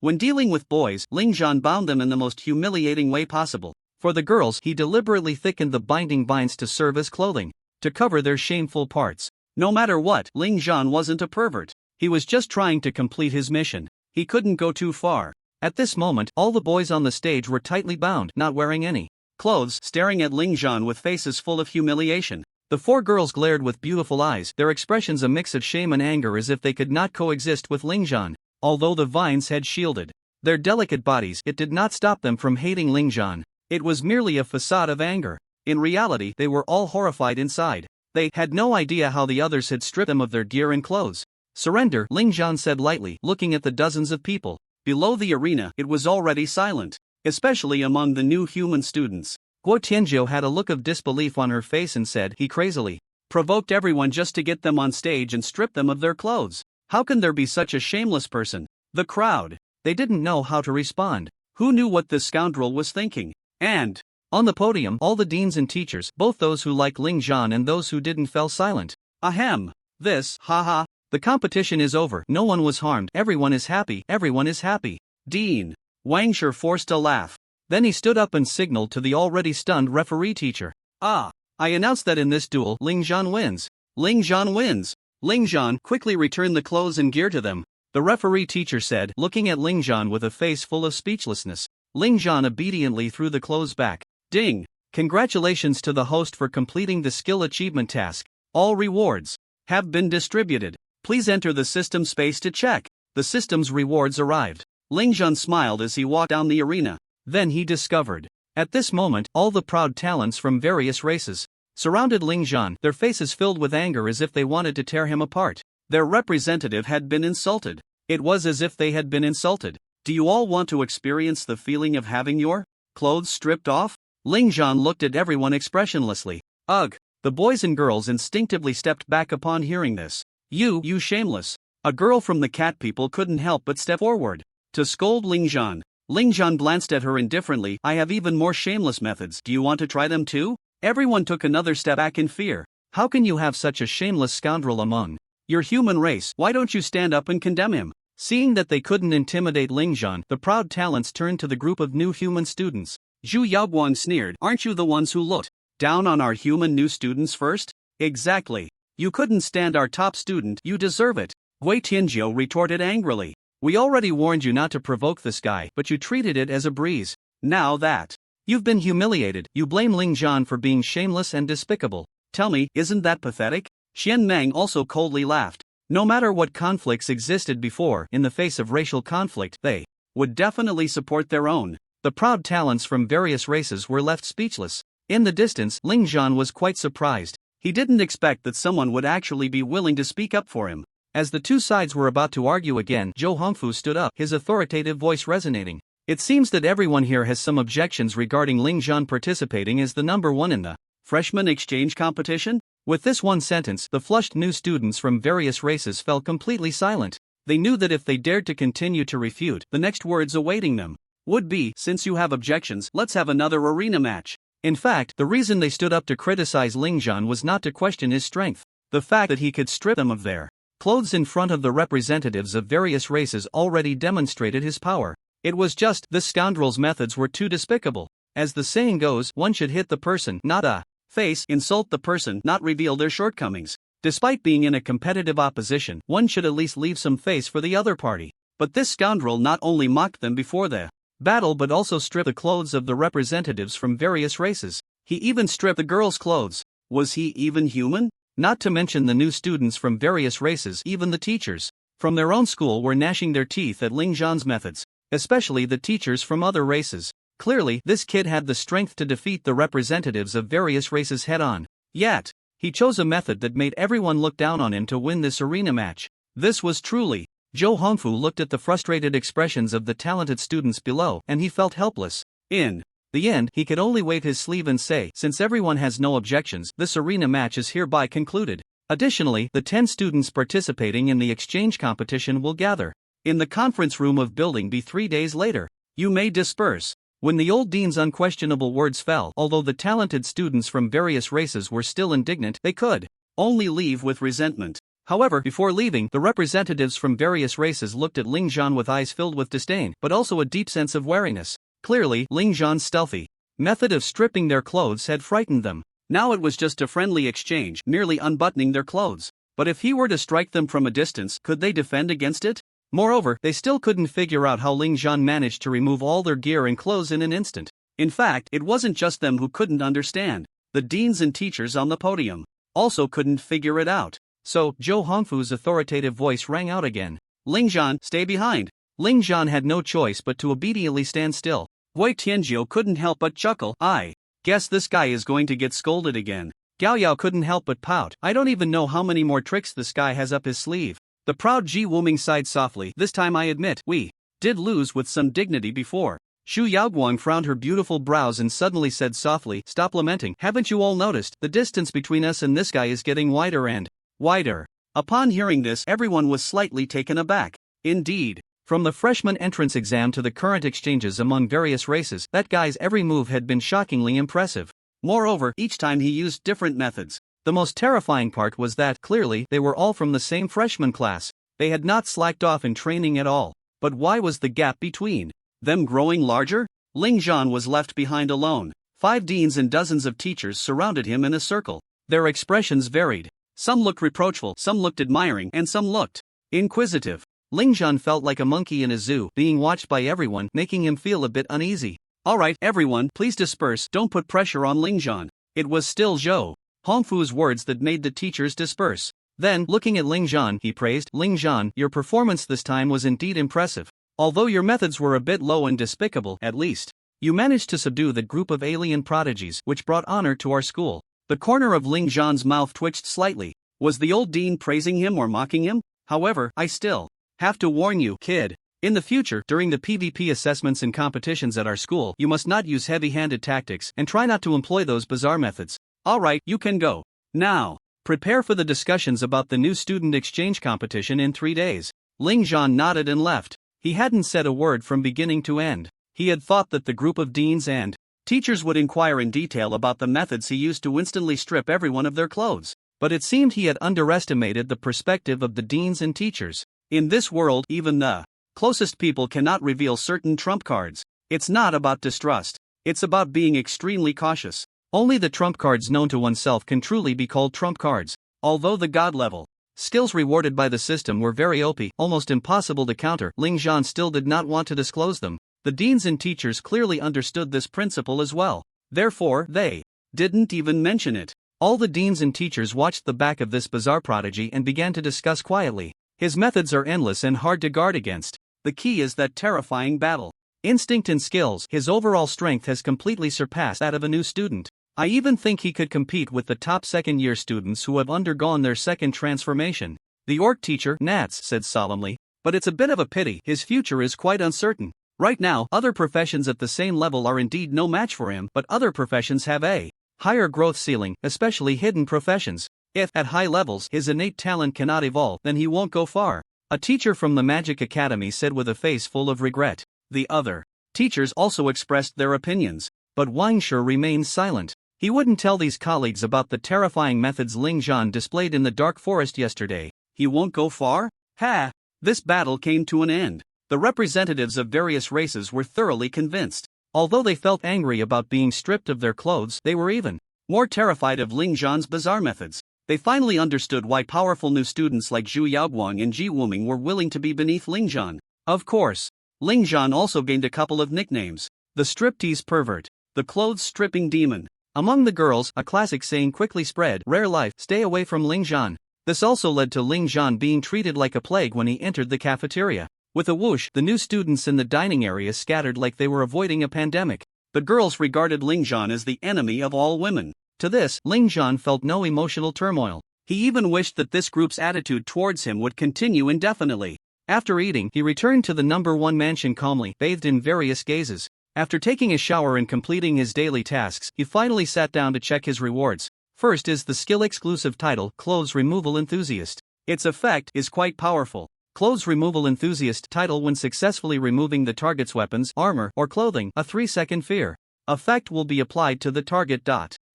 When dealing with boys, Ling Zhan bound them in the most humiliating way possible. For the girls, he deliberately thickened the binding vines to serve as clothing, to cover their shameful parts. No matter what, Ling Zhan wasn't a pervert. He was just trying to complete his mission. He couldn't go too far. At this moment, all the boys on the stage were tightly bound, not wearing any clothes, staring at Ling Zhan with faces full of humiliation. The 4 girls glared with beautiful eyes, their expressions a mix of shame and anger, as if they could not coexist with Ling Zhan. Although the vines had shielded their delicate bodies, it did not stop them from hating Ling Zhan. It was merely a facade of anger. In reality, they were all horrified inside. They had no idea how the others had stripped them of their gear and clothes. Surrender, Ling Zhan said lightly, looking at the dozens of people. Below the arena, it was already silent, especially among the new human students. Guo Tianzhou had a look of disbelief on her face and said he crazily provoked everyone just to get them on stage and strip them of their clothes. How can there be such a shameless person? The crowd. They didn't know how to respond. Who knew what this scoundrel was thinking? And on the podium, all the deans and teachers, both those who liked Ling Zhan and those who didn't, fell silent. Ahem. This, haha. The competition is over. No one was harmed. Everyone is happy. Everyone is happy. Dean Wang Shi forced a laugh. Then he stood up and signaled to the already stunned referee teacher. I announce that in this duel, Ling Zhan wins. Ling Zhan wins. Ling Zhan quickly returned the clothes and gear to them. The referee teacher said, looking at Ling Zhan with a face full of speechlessness. Ling Zhan obediently threw the clothes back. Ding! Congratulations to the host for completing the skill achievement task. All rewards have been distributed. Please enter the system space to check. The system's rewards arrived. Ling Zhan smiled as he walked down the arena. Then he discovered. At this moment, all the proud talents from various races surrounded Ling Zhan, their faces filled with anger as if they wanted to tear him apart. Their representative had been insulted. It was as if they had been insulted. Do you all want to experience the feeling of having your clothes stripped off? Ling Zhan looked at everyone expressionlessly. Ugh! The boys and girls instinctively stepped back upon hearing this. You shameless! A girl from the cat people couldn't help but step forward to scold Ling Zhan. Ling Zhan glanced at her indifferently. I have even more shameless methods. Do you want to try them too? Everyone took another step back in fear. How can you have such a shameless scoundrel among your human race? Why don't you stand up and condemn him? Seeing that they couldn't intimidate Ling Zhan, the proud talents turned to the group of new human students. Zhu Yaoguang sneered. Aren't you the ones who looked down on our human new students first? Exactly. You couldn't stand our top student. You deserve it. Gui Tianzhou retorted angrily. We already warned you not to provoke this guy, but you treated it as a breeze. Now that you've been humiliated, you blame Ling Zhan for being shameless and despicable. Tell me, isn't that pathetic? Xian Meng also coldly laughed. No matter what conflicts existed before, in the face of racial conflict, they would definitely support their own. The proud talents from various races were left speechless. In the distance, Ling Zhan was quite surprised. He didn't expect that someone would actually be willing to speak up for him. As the two sides were about to argue again, Zhou Hongfu stood up, his authoritative voice resonating. It seems that everyone here has some objections regarding Ling Zhan participating as the number one in the freshman exchange competition? With this one sentence, the flushed new students from various races fell completely silent. They knew that if they dared to continue to refute, the next words awaiting them would be, "Since you have objections, let's have another arena match." In fact, the reason they stood up to criticize Ling Zhan was not to question his strength. The fact that he could strip them of their clothes in front of the representatives of various races already demonstrated his power. It was just, this scoundrel's methods were too despicable. As the saying goes, one should hit the person, not a face, insult the person, not reveal their shortcomings. Despite being in a competitive opposition, one should at least leave some face for the other party. But this scoundrel not only mocked them before the battle but also stripped the clothes of the representatives from various races. He even stripped the girls' clothes. Was he even human? Not to mention the new students from various races, even the teachers from their own school were gnashing their teeth at Ling Zhan's methods, especially the teachers from other races. Clearly, this kid had the strength to defeat the representatives of various races head-on. Yet, he chose a method that made everyone look down on him to win this arena match. This was truly. Zhou Hongfu looked at the frustrated expressions of the talented students below, and he felt helpless. In the end, he could only wave his sleeve and say, "Since everyone has no objections, this arena match is hereby concluded." Additionally, the 10 students participating in the exchange competition will gather in the conference room of Building B 3 days later. You may disperse. When the old dean's unquestionable words fell, although the talented students from various races were still indignant, they could only leave with resentment. However, before leaving, the representatives from various races looked at Ling Zhan with eyes filled with disdain, but also a deep sense of wariness. Clearly, Ling Zhan's stealthy method of stripping their clothes had frightened them. Now it was just a friendly exchange, merely unbuttoning their clothes. But if he were to strike them from a distance, could they defend against it? Moreover, they still couldn't figure out how Ling Zhan managed to remove all their gear and clothes in an instant. In fact, it wasn't just them who couldn't understand. The deans and teachers on the podium also couldn't figure it out. So, Zhou Hongfu's authoritative voice rang out again. "Ling Zhan, stay behind." Ling Zhan had no choice but to obediently stand still. Wei Tianjiu couldn't help but chuckle. "I guess this guy is going to get scolded again." Gao Yao couldn't help but pout. "I don't even know how many more tricks this guy has up his sleeve." The proud Ji Wuming sighed softly. "This time I admit, we did lose with some dignity before." Xu Yaoguang frowned her beautiful brows and suddenly said softly, "Stop lamenting. Haven't you all noticed, the distance between us and this guy is getting wider and wider." Upon hearing this, everyone was slightly taken aback. Indeed, from the freshman entrance exam to the current exchanges among various races, that guy's every move had been shockingly impressive. Moreover, each time he used different methods. The most terrifying part was that, clearly, they were all from the same freshman class. They had not slacked off in training at all. But why was the gap between them growing larger? Ling Zhan was left behind alone. 5 deans and dozens of teachers surrounded him in a circle. Their expressions varied. Some looked reproachful, some looked admiring, and some looked inquisitive. Ling Zhan felt like a monkey in a zoo, being watched by everyone, making him feel a bit uneasy. "Alright, everyone, please disperse, don't put pressure on Ling Zhan." It was still Zhou Hongfu's words that made the teachers disperse. Then, looking at Ling Zhan, he praised, "Ling Zhan, your performance this time was indeed impressive. Although your methods were a bit low and despicable, at least you managed to subdue the group of alien prodigies, which brought honor to our school." The corner of Ling Zhan's mouth twitched slightly. Was the old dean praising him or mocking him? "However, I still have to warn you, kid. In the future, during the PvP assessments and competitions at our school, you must not use heavy-handed tactics and try not to employ those bizarre methods. Alright, you can go. Now, prepare for the discussions about the new student exchange competition in 3 days." Ling Zhan nodded and left. He hadn't said a word from beginning to end. He had thought that the group of deans and teachers would inquire in detail about the methods he used to instantly strip everyone of their clothes. But it seemed he had underestimated the perspective of the deans and teachers. In this world, even the closest people cannot reveal certain trump cards. It's not about distrust. It's about being extremely cautious. Only the trump cards known to oneself can truly be called trump cards. Although the god-level skills rewarded by the system were very OP, almost impossible to counter, Ling Zhan still did not want to disclose them. The deans and teachers clearly understood this principle as well. Therefore, they didn't even mention it. All the deans and teachers watched the back of this bizarre prodigy and began to discuss quietly. His methods are endless and hard to guard against. the key is that terrifying battle. Instinct and skills, his overall strength has completely surpassed that of a new student. I even think he could compete with the top second-year students who have undergone their second transformation. The orc teacher, Nats, said solemnly, but it's a bit of a pity, his future is quite uncertain. Right now, other professions at the same level are indeed no match for him, but other professions have a higher growth ceiling, especially hidden professions. If, at high levels, his innate talent cannot evolve, then he won't go far. A teacher from the Magic Academy said with a face full of regret. The other teachers also expressed their opinions, but Wang Shi remained silent. He wouldn't tell these colleagues about the terrifying methods Ling Zhan displayed in the Dark Forest yesterday. He won't go far? Ha! This battle came to an end. The representatives of various races were thoroughly convinced. Although they felt angry about being stripped of their clothes, they were even more terrified of Ling Zhan's bizarre methods. They finally understood why powerful new students like Zhu Yaoguang and Ji Wuming were willing to be beneath Ling Zhan. Of course, Ling Zhan also gained a couple of nicknames. The striptease pervert, the clothes-stripping demon. Among the girls, a classic saying quickly spread, rare life, stay away from Ling Zhan. This also led to Ling Zhan being treated like a plague when he entered the cafeteria. With a whoosh, the new students in the dining area scattered like they were avoiding a pandemic. The girls regarded Ling Zhan as the enemy of all women. To this, Ling Zhan felt no emotional turmoil. He even wished that this group's attitude towards him would continue indefinitely. After eating, he returned to the #1 mansion calmly, bathed in various gazes. After taking a shower and completing his daily tasks, he finally sat down to check his rewards. First is the skill-exclusive title, Clothes Removal Enthusiast. Its effect is quite powerful. Clothes Removal Enthusiast title when successfully removing the target's weapons, armor, or clothing, a 3-second fear effect will be applied to the target.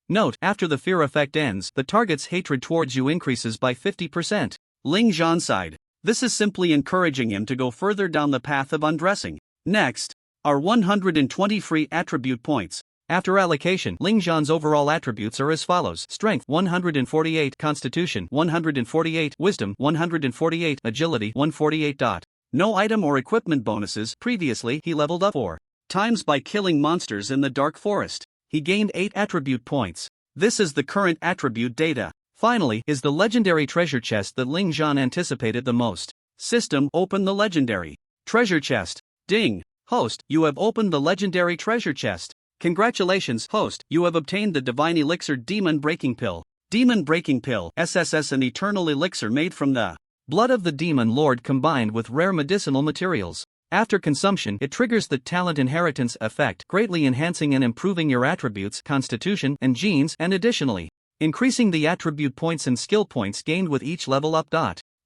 Note, after the fear effect ends, the target's hatred towards you increases by 50%. Ling Zhan sighed. This is simply encouraging him to go further down the path of undressing. Next are 120 free attribute points. After allocation, Ling Zhan's overall attributes are as follows: Strength 148, Constitution 148, Wisdom 148, Agility 148. No item or equipment bonuses. Previously, he leveled up 4 times by killing monsters in the Dark Forest. He gained 8 attribute points. This is the current attribute data. Finally, is the legendary treasure chest that Ling Zhan anticipated the most. System, open the legendary treasure chest. Ding. Host, you have opened the legendary treasure chest. Congratulations, host, you have obtained the divine elixir Demon Breaking Pill. Demon Breaking Pill, SSS, an eternal elixir made from the blood of the demon lord combined with rare medicinal materials. After consumption, it triggers the talent inheritance effect, greatly enhancing and improving your attributes, constitution, and genes, and additionally, increasing the attribute points and skill points gained with each level up.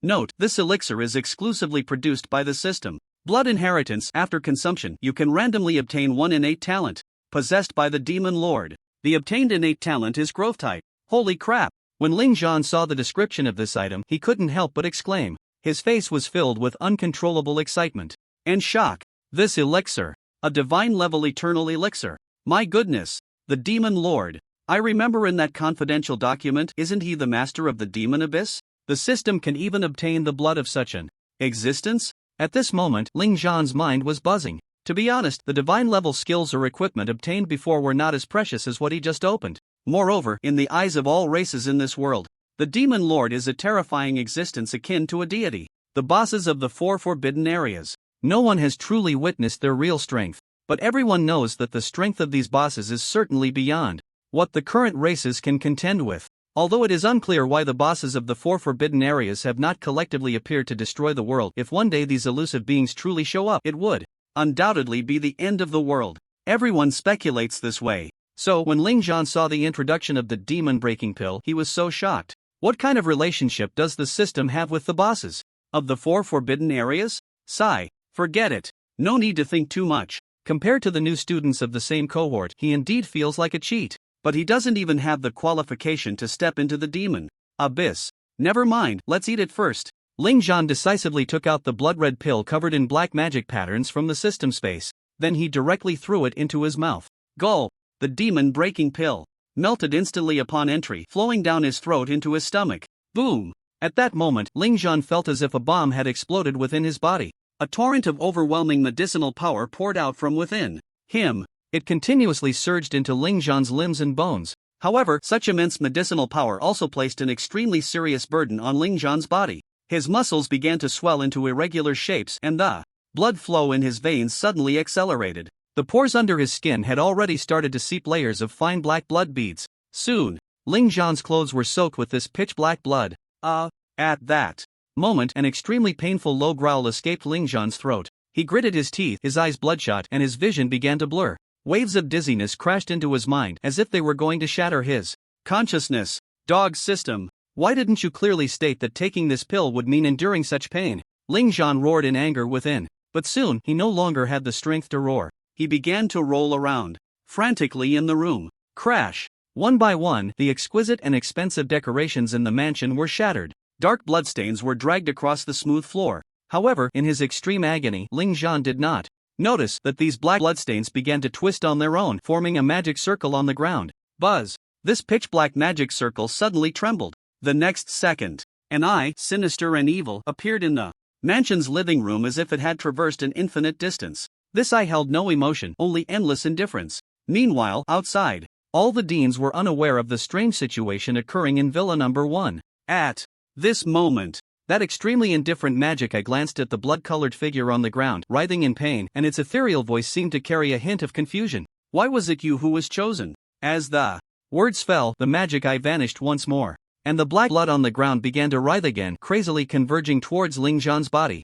Note, this elixir is exclusively produced by the system. Blood inheritance. After consumption, you can randomly obtain one innate talent, possessed by the demon lord. The obtained innate talent is growth type. Holy crap! When Ling Zhan saw the description of this item, he couldn't help but exclaim. His face was filled with uncontrollable excitement and shock. This elixir, a divine level eternal elixir. My goodness, the demon lord. I remember in that confidential document, isn't he the master of the demon abyss? The system can even obtain the blood of such an existence? At this moment, Ling Zhan's mind was buzzing. To be honest, the divine level skills or equipment obtained before were not as precious as what he just opened. Moreover, in the eyes of all races in this world, the demon lord is a terrifying existence akin to a deity. The bosses of the 4 forbidden areas. No one has truly witnessed their real strength, but everyone knows that the strength of these bosses is certainly beyond what the current races can contend with. Although it is unclear why the bosses of the 4 forbidden areas have not collectively appeared to destroy the world, if one day these elusive beings truly show up, it would undoubtedly be the end of the world. Everyone speculates this way. So, when Ling Zhan saw the introduction of the demon breaking pill, he was so shocked. What kind of relationship does the system have with the bosses of the 4 forbidden areas? Sigh. Forget it. No need to think too much. Compared to the new students of the same cohort, he indeed feels like a cheat. But he doesn't even have the qualification to step into the demon abyss. Never mind, let's eat it first. Ling Zhan decisively took out the blood-red pill covered in black magic patterns from the system space. Then he directly threw it into his mouth. Gulp! The demon-breaking pill melted instantly upon entry, flowing down his throat into his stomach. Boom! At that moment, Ling Zhan felt as if a bomb had exploded within his body. A torrent of overwhelming medicinal power poured out from within him. It continuously surged into Ling Zhan's limbs and bones. However, such immense medicinal power also placed an extremely serious burden on Ling Zhan's body. His muscles began to swell into irregular shapes and the Blood flow in his veins suddenly accelerated. The pores under his skin had already started to seep layers of fine black blood beads. Soon, Ling Zhan's clothes were soaked with this pitch-black blood. At that moment, an extremely painful low growl escaped Ling Zhan's throat. He gritted his teeth, his eyes bloodshot, and his vision began to blur. Waves of dizziness crashed into his mind as if they were going to shatter his consciousness. Dog system. Why didn't you clearly state that taking this pill would mean enduring such pain? Ling Zhan roared in anger within. But soon, he no longer had the strength to roar. He began to roll around frantically in the room. Crash. One by one, the exquisite and expensive decorations in the mansion were shattered. Dark bloodstains were dragged across the smooth floor. However, in his extreme agony, Ling Zhan did not notice that these black bloodstains began to twist on their own, forming a magic circle on the ground. Buzz. This pitch-black magic circle suddenly trembled. The next second, an eye, sinister and evil, appeared in the mansion's living room as if it had traversed an infinite distance. This eye held no emotion, only endless indifference. Meanwhile, outside, all the deans were unaware of the strange situation occurring in Villa Number 1. At this moment, that extremely indifferent magic eye glanced at the blood-colored figure on the ground, writhing in pain, and its ethereal voice seemed to carry a hint of confusion. Why was it you who was chosen? As the words fell, the magic eye vanished once more, and the black blood on the ground began to writhe again, crazily converging towards Ling Zhan's body.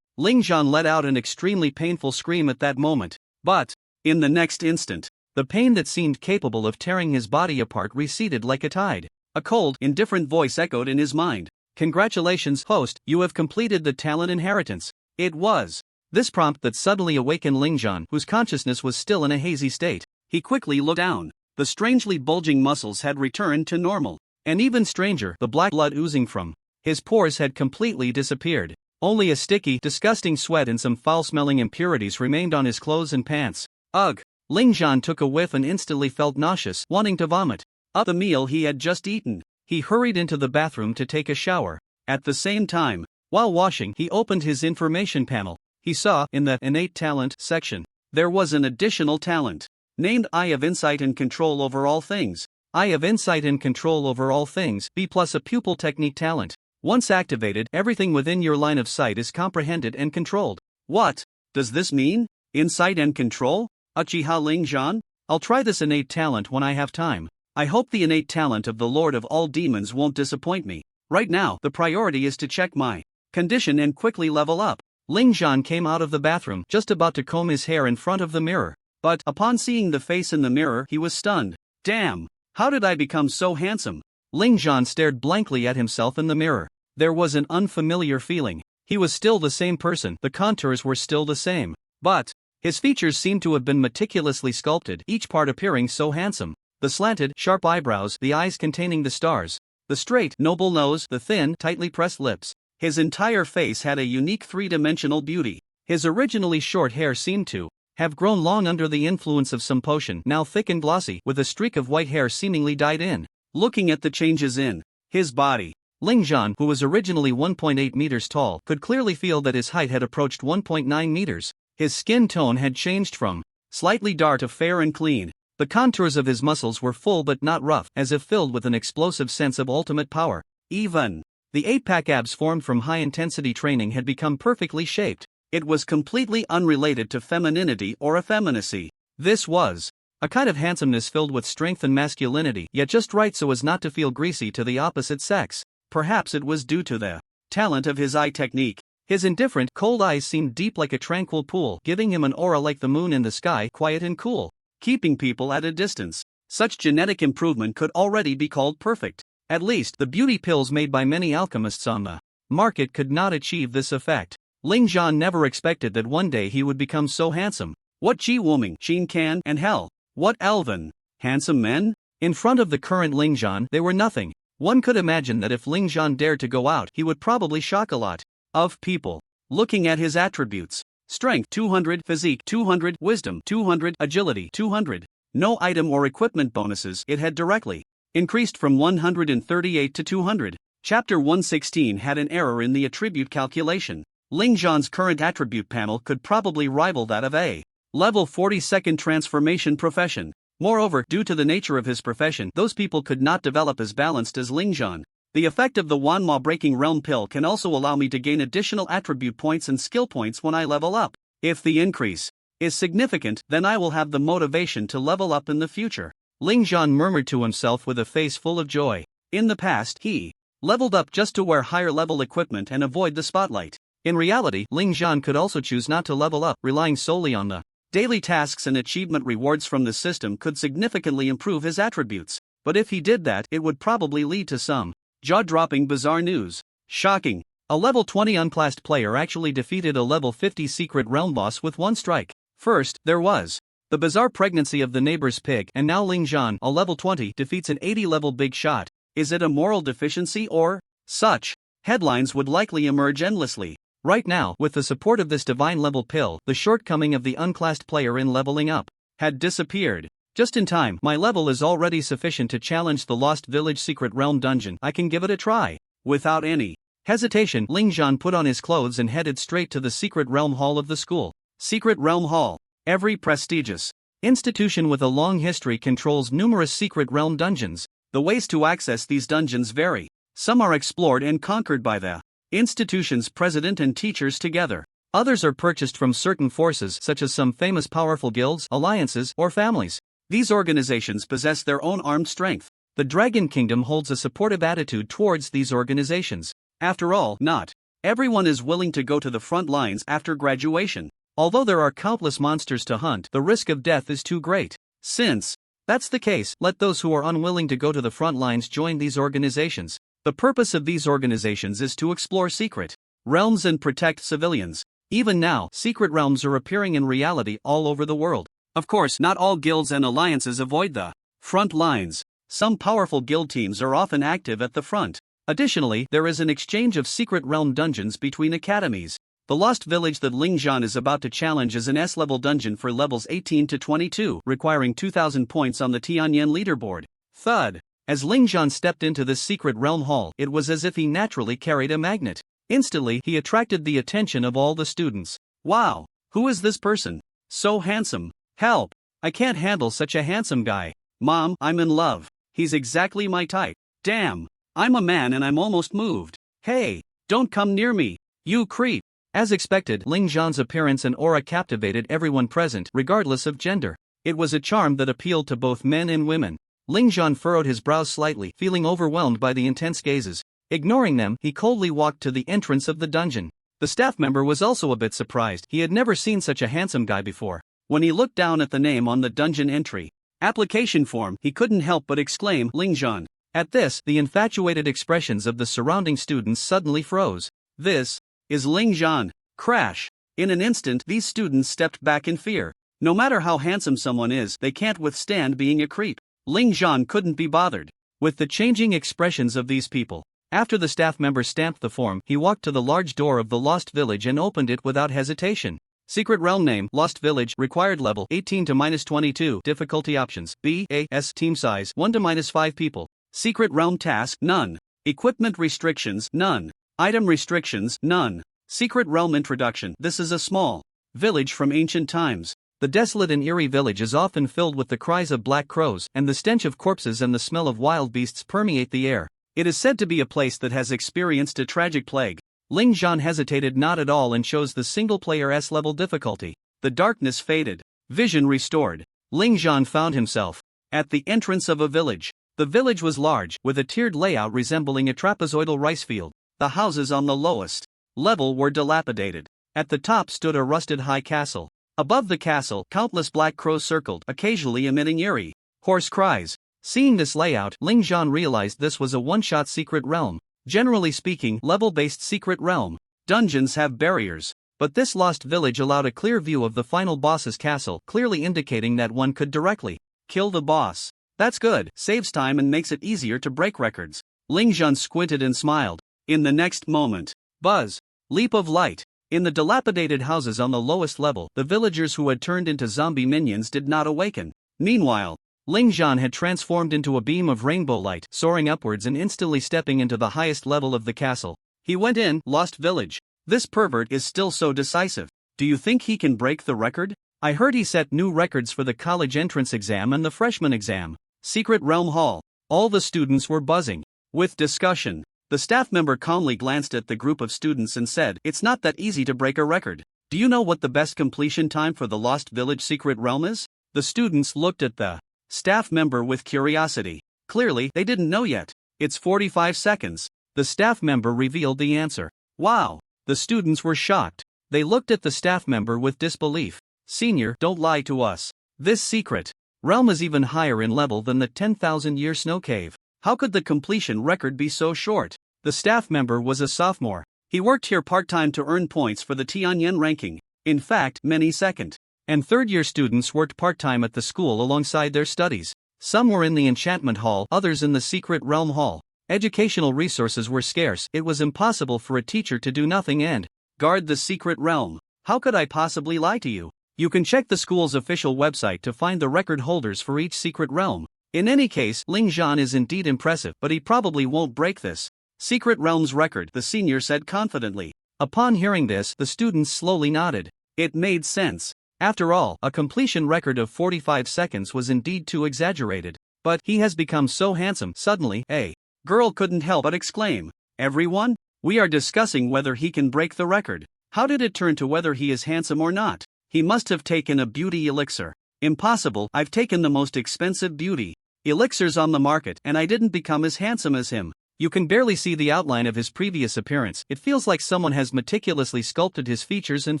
Ling Zhan let out an extremely painful scream at that moment, but, in the next instant, the pain that seemed capable of tearing his body apart receded like a tide. A cold, indifferent voice echoed in his mind. Congratulations, host, you have completed the talent inheritance. It was this prompt that suddenly awakened Ling Zhan, whose consciousness was still in a hazy state. He quickly looked down. The strangely bulging muscles had returned to normal. And even stranger, the black blood oozing from his pores had completely disappeared. Only a sticky, disgusting sweat and some foul-smelling impurities remained on his clothes and pants. Ugh! Ling Zhan took a whiff and instantly felt nauseous, wanting to vomit. Up the meal he had just eaten. He hurried into the bathroom to take a shower. At the same time, while washing, he opened his information panel. He saw, in the innate talent section, there was an additional talent, named Eye of Insight and Control Over All Things. Eye of Insight and Control Over All Things, B+ a pupil technique talent. Once activated, everything within your line of sight is comprehended and controlled. What does this mean? Insight and control? Uchiha Ling Zhan? I'll try this innate talent when I have time. I hope the innate talent of the Lord of all Demons won't disappoint me. Right now, the priority is to check my condition and quickly level up. Ling Zhan came out of the bathroom, just about to comb his hair in front of the mirror. But, upon seeing the face in the mirror, he was stunned. Damn! How did I become so handsome? Ling Zhan stared blankly at himself in the mirror. There was an unfamiliar feeling. He was still the same person, the contours were still the same. But his features seemed to have been meticulously sculpted, each part appearing so handsome. The slanted, sharp eyebrows, the eyes containing the stars, the straight, noble nose, the thin, tightly pressed lips. His entire face had a unique three-dimensional beauty. His originally short hair seemed to have grown long under the influence of some potion, now thick and glossy, with a streak of white hair seemingly dyed in. Looking at the changes in his body, Ling Zhan, who was originally 1.8 meters tall, could clearly feel that his height had approached 1.9 meters. His skin tone had changed from slightly dark to fair and clean. The contours of his muscles were full but not rough, as if filled with an explosive sense of ultimate power. Even the 8-pack abs formed from high-intensity training had become perfectly shaped. It was completely unrelated to femininity or effeminacy. This was a kind of handsomeness filled with strength and masculinity, yet just right so as not to feel greasy to the opposite sex. Perhaps it was due to the talent of his eye technique. His indifferent, cold eyes seemed deep like a tranquil pool, giving him an aura like the moon in the sky, quiet and cool, keeping people at a distance. Such genetic improvement could already be called perfect. At least, the beauty pills made by many alchemists on the market could not achieve this effect. Ling Zhan never expected that one day he would become so handsome. What Ji-Wooming, Shin Kan, and hell, what elven, handsome men? In front of the current Ling Zhan, they were nothing. One could imagine that if Ling Zhan dared to go out, he would probably shock a lot of people. Looking at his attributes: strength 200, physique 200, wisdom 200, agility 200. No item or equipment bonuses. It had directly increased from 138 to 200. Chapter 116 had an error in the attribute calculation. Ling Zhan's current attribute panel could probably rival that of a level 42nd transformation profession. Moreover, due to the nature of his profession, those people could not develop as balanced as Ling Zhan. The effect of the Wanma Breaking Realm pill can also allow me to gain additional attribute points and skill points when I level up. If the increase is significant, then I will have the motivation to level up in the future. Ling Zhan murmured to himself with a face full of joy. In the past, he leveled up just to wear higher level equipment and avoid the spotlight. In reality, Ling Zhan could also choose not to level up, relying solely on the daily tasks and achievement rewards from the system could significantly improve his attributes. But if he did that, it would probably lead to some jaw-dropping bizarre news. Shocking. A level 20 unclassed player actually defeated a level 50 secret realm boss with one strike. First, there was the bizarre pregnancy of the neighbor's pig, and now Ling Zhan, a level 20, defeats an 80 level big shot. Is it a moral deficiency or such? Headlines would likely emerge endlessly. Right now, with the support of this divine level pill, the shortcoming of the unclassed player in leveling up had disappeared. Just in time, my level is already sufficient to challenge the Lost Village Secret Realm dungeon. I can give it a try. Without any hesitation, Ling Zhan put on his clothes and headed straight to the Secret Realm Hall of the school. Secret Realm Hall. Every prestigious institution with a long history controls numerous secret realm dungeons. The ways to access these dungeons vary. Some are explored and conquered by the institution's president and teachers together. Others are purchased from certain forces, such as some famous powerful guilds, alliances, or families. These organizations possess their own armed strength. The Dragon Kingdom holds a supportive attitude towards these organizations. After all, not everyone is willing to go to the front lines after graduation. Although there are countless monsters to hunt, the risk of death is too great. Since that's the case, let those who are unwilling to go to the front lines join these organizations. The purpose of these organizations is to explore secret realms and protect civilians. Even now, secret realms are appearing in reality all over the world. Of course, not all guilds and alliances avoid the front lines. Some powerful guild teams are often active at the front. Additionally, there is an exchange of secret realm dungeons between academies. The Lost Village that Ling Zhan is about to challenge is an S-level dungeon for levels 18 to 22, requiring 2,000 points on the Tianyan leaderboard. Thud. As Ling Zhan stepped into this secret realm hall, it was as if he naturally carried a magnet. Instantly, he attracted the attention of all the students. Wow, who is this person? So handsome. Help! I can't handle such a handsome guy. Mom, I'm in love. He's exactly my type. Damn, I'm a man and I'm almost moved. Hey, don't come near me, you creep. As expected, Ling Zhan's appearance and aura captivated everyone present, regardless of gender. It was a charm that appealed to both men and women. Ling Zhan furrowed his brows slightly, feeling overwhelmed by the intense gazes. Ignoring them, he coldly walked to the entrance of the dungeon. The staff member was also a bit surprised. He had never seen such a handsome guy before. When he looked down at the name on the dungeon entry application form, he couldn't help but exclaim, Ling Zhan. At this, the infatuated expressions of the surrounding students suddenly froze. This is Ling Zhan. Crash. In an instant, these students stepped back in fear. No matter how handsome someone is, they can't withstand being a creep. Ling Zhan couldn't be bothered with the changing expressions of these people. After the staff member stamped the form, he walked to the large door of the Lost Village and opened it without hesitation. Secret realm name, Lost Village, required level 18 to -22, difficulty options, B, A, S, team size, 1 to -5 people. Secret realm task, none. Equipment restrictions, none. Item restrictions, none. Secret realm introduction, this is a small village from ancient times. The desolate and eerie village is often filled with the cries of black crows, and the stench of corpses and the smell of wild beasts permeate the air. It is said to be a place that has experienced a tragic plague. Ling Zhan hesitated not at all and chose the single-player S-level difficulty. The darkness faded. Vision restored. Ling Zhan found himself at the entrance of a village. The village was large, with a tiered layout resembling a trapezoidal rice field. The houses on the lowest level were dilapidated. At the top stood a rusted high castle. Above the castle, countless black crows circled, occasionally emitting eerie, hoarse cries. Seeing this layout, Ling Zhan realized this was a one-shot secret realm. Generally speaking, level-based secret realm dungeons have barriers, but this lost village allowed a clear view of the final boss's castle, clearly indicating that one could directly kill the boss. That's good, saves time and makes it easier to break records. Ling Zhan squinted and smiled. In the next moment, buzz, leap of light. In the dilapidated houses on the lowest level, the villagers who had turned into zombie minions did not awaken. Meanwhile, Ling Zhan had transformed into a beam of rainbow light, soaring upwards and instantly stepping into the highest level of the castle. He went in, Lost Village. This pervert is still so decisive. Do you think he can break the record? I heard he set new records for the college entrance exam and the freshman exam. Secret Realm Hall. All the students were buzzing. With discussion, the staff member calmly glanced at the group of students and said, "It's not that easy to break a record. Do you know what the best completion time for the Lost Village Secret Realm is?" The students looked at the staff member with curiosity. Clearly, they didn't know yet. "It's 45 seconds. The staff member revealed the answer. Wow! The students were shocked. They looked at the staff member with disbelief. "Senior, don't lie to us. This secret realm is even higher in level than the 10,000-year snow cave. How could the completion record be so short?" The staff member was a sophomore. He worked here part-time to earn points for the Tianyan ranking. In fact, many second and third-year students worked part-time at the school alongside their studies. Some were in the enchantment hall, others in the secret realm hall. Educational resources were scarce. It was impossible for a teacher to do nothing and guard the secret realm. How could I possibly lie to you? You can check the school's official website to find the record holders for each secret realm. In any case, Ling Zhan is indeed impressive, but he probably won't break this secret realm's record, the senior said confidently. Upon hearing this, the students slowly nodded. It made sense. After all, a completion record of 45 seconds was indeed too exaggerated. But he has become so handsome. Suddenly, a girl couldn't help but exclaim, "Everyone? We are discussing whether he can break the record. How did it turn to whether he is handsome or not? He must have taken a beauty elixir." "Impossible, I've taken the most expensive beauty elixirs on the market and I didn't become as handsome as him. You can barely see the outline of his previous appearance. It feels like someone has meticulously sculpted his features and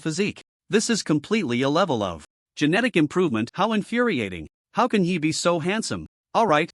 physique. This is completely a level of genetic improvement. How infuriating. How can he be so handsome? Alright,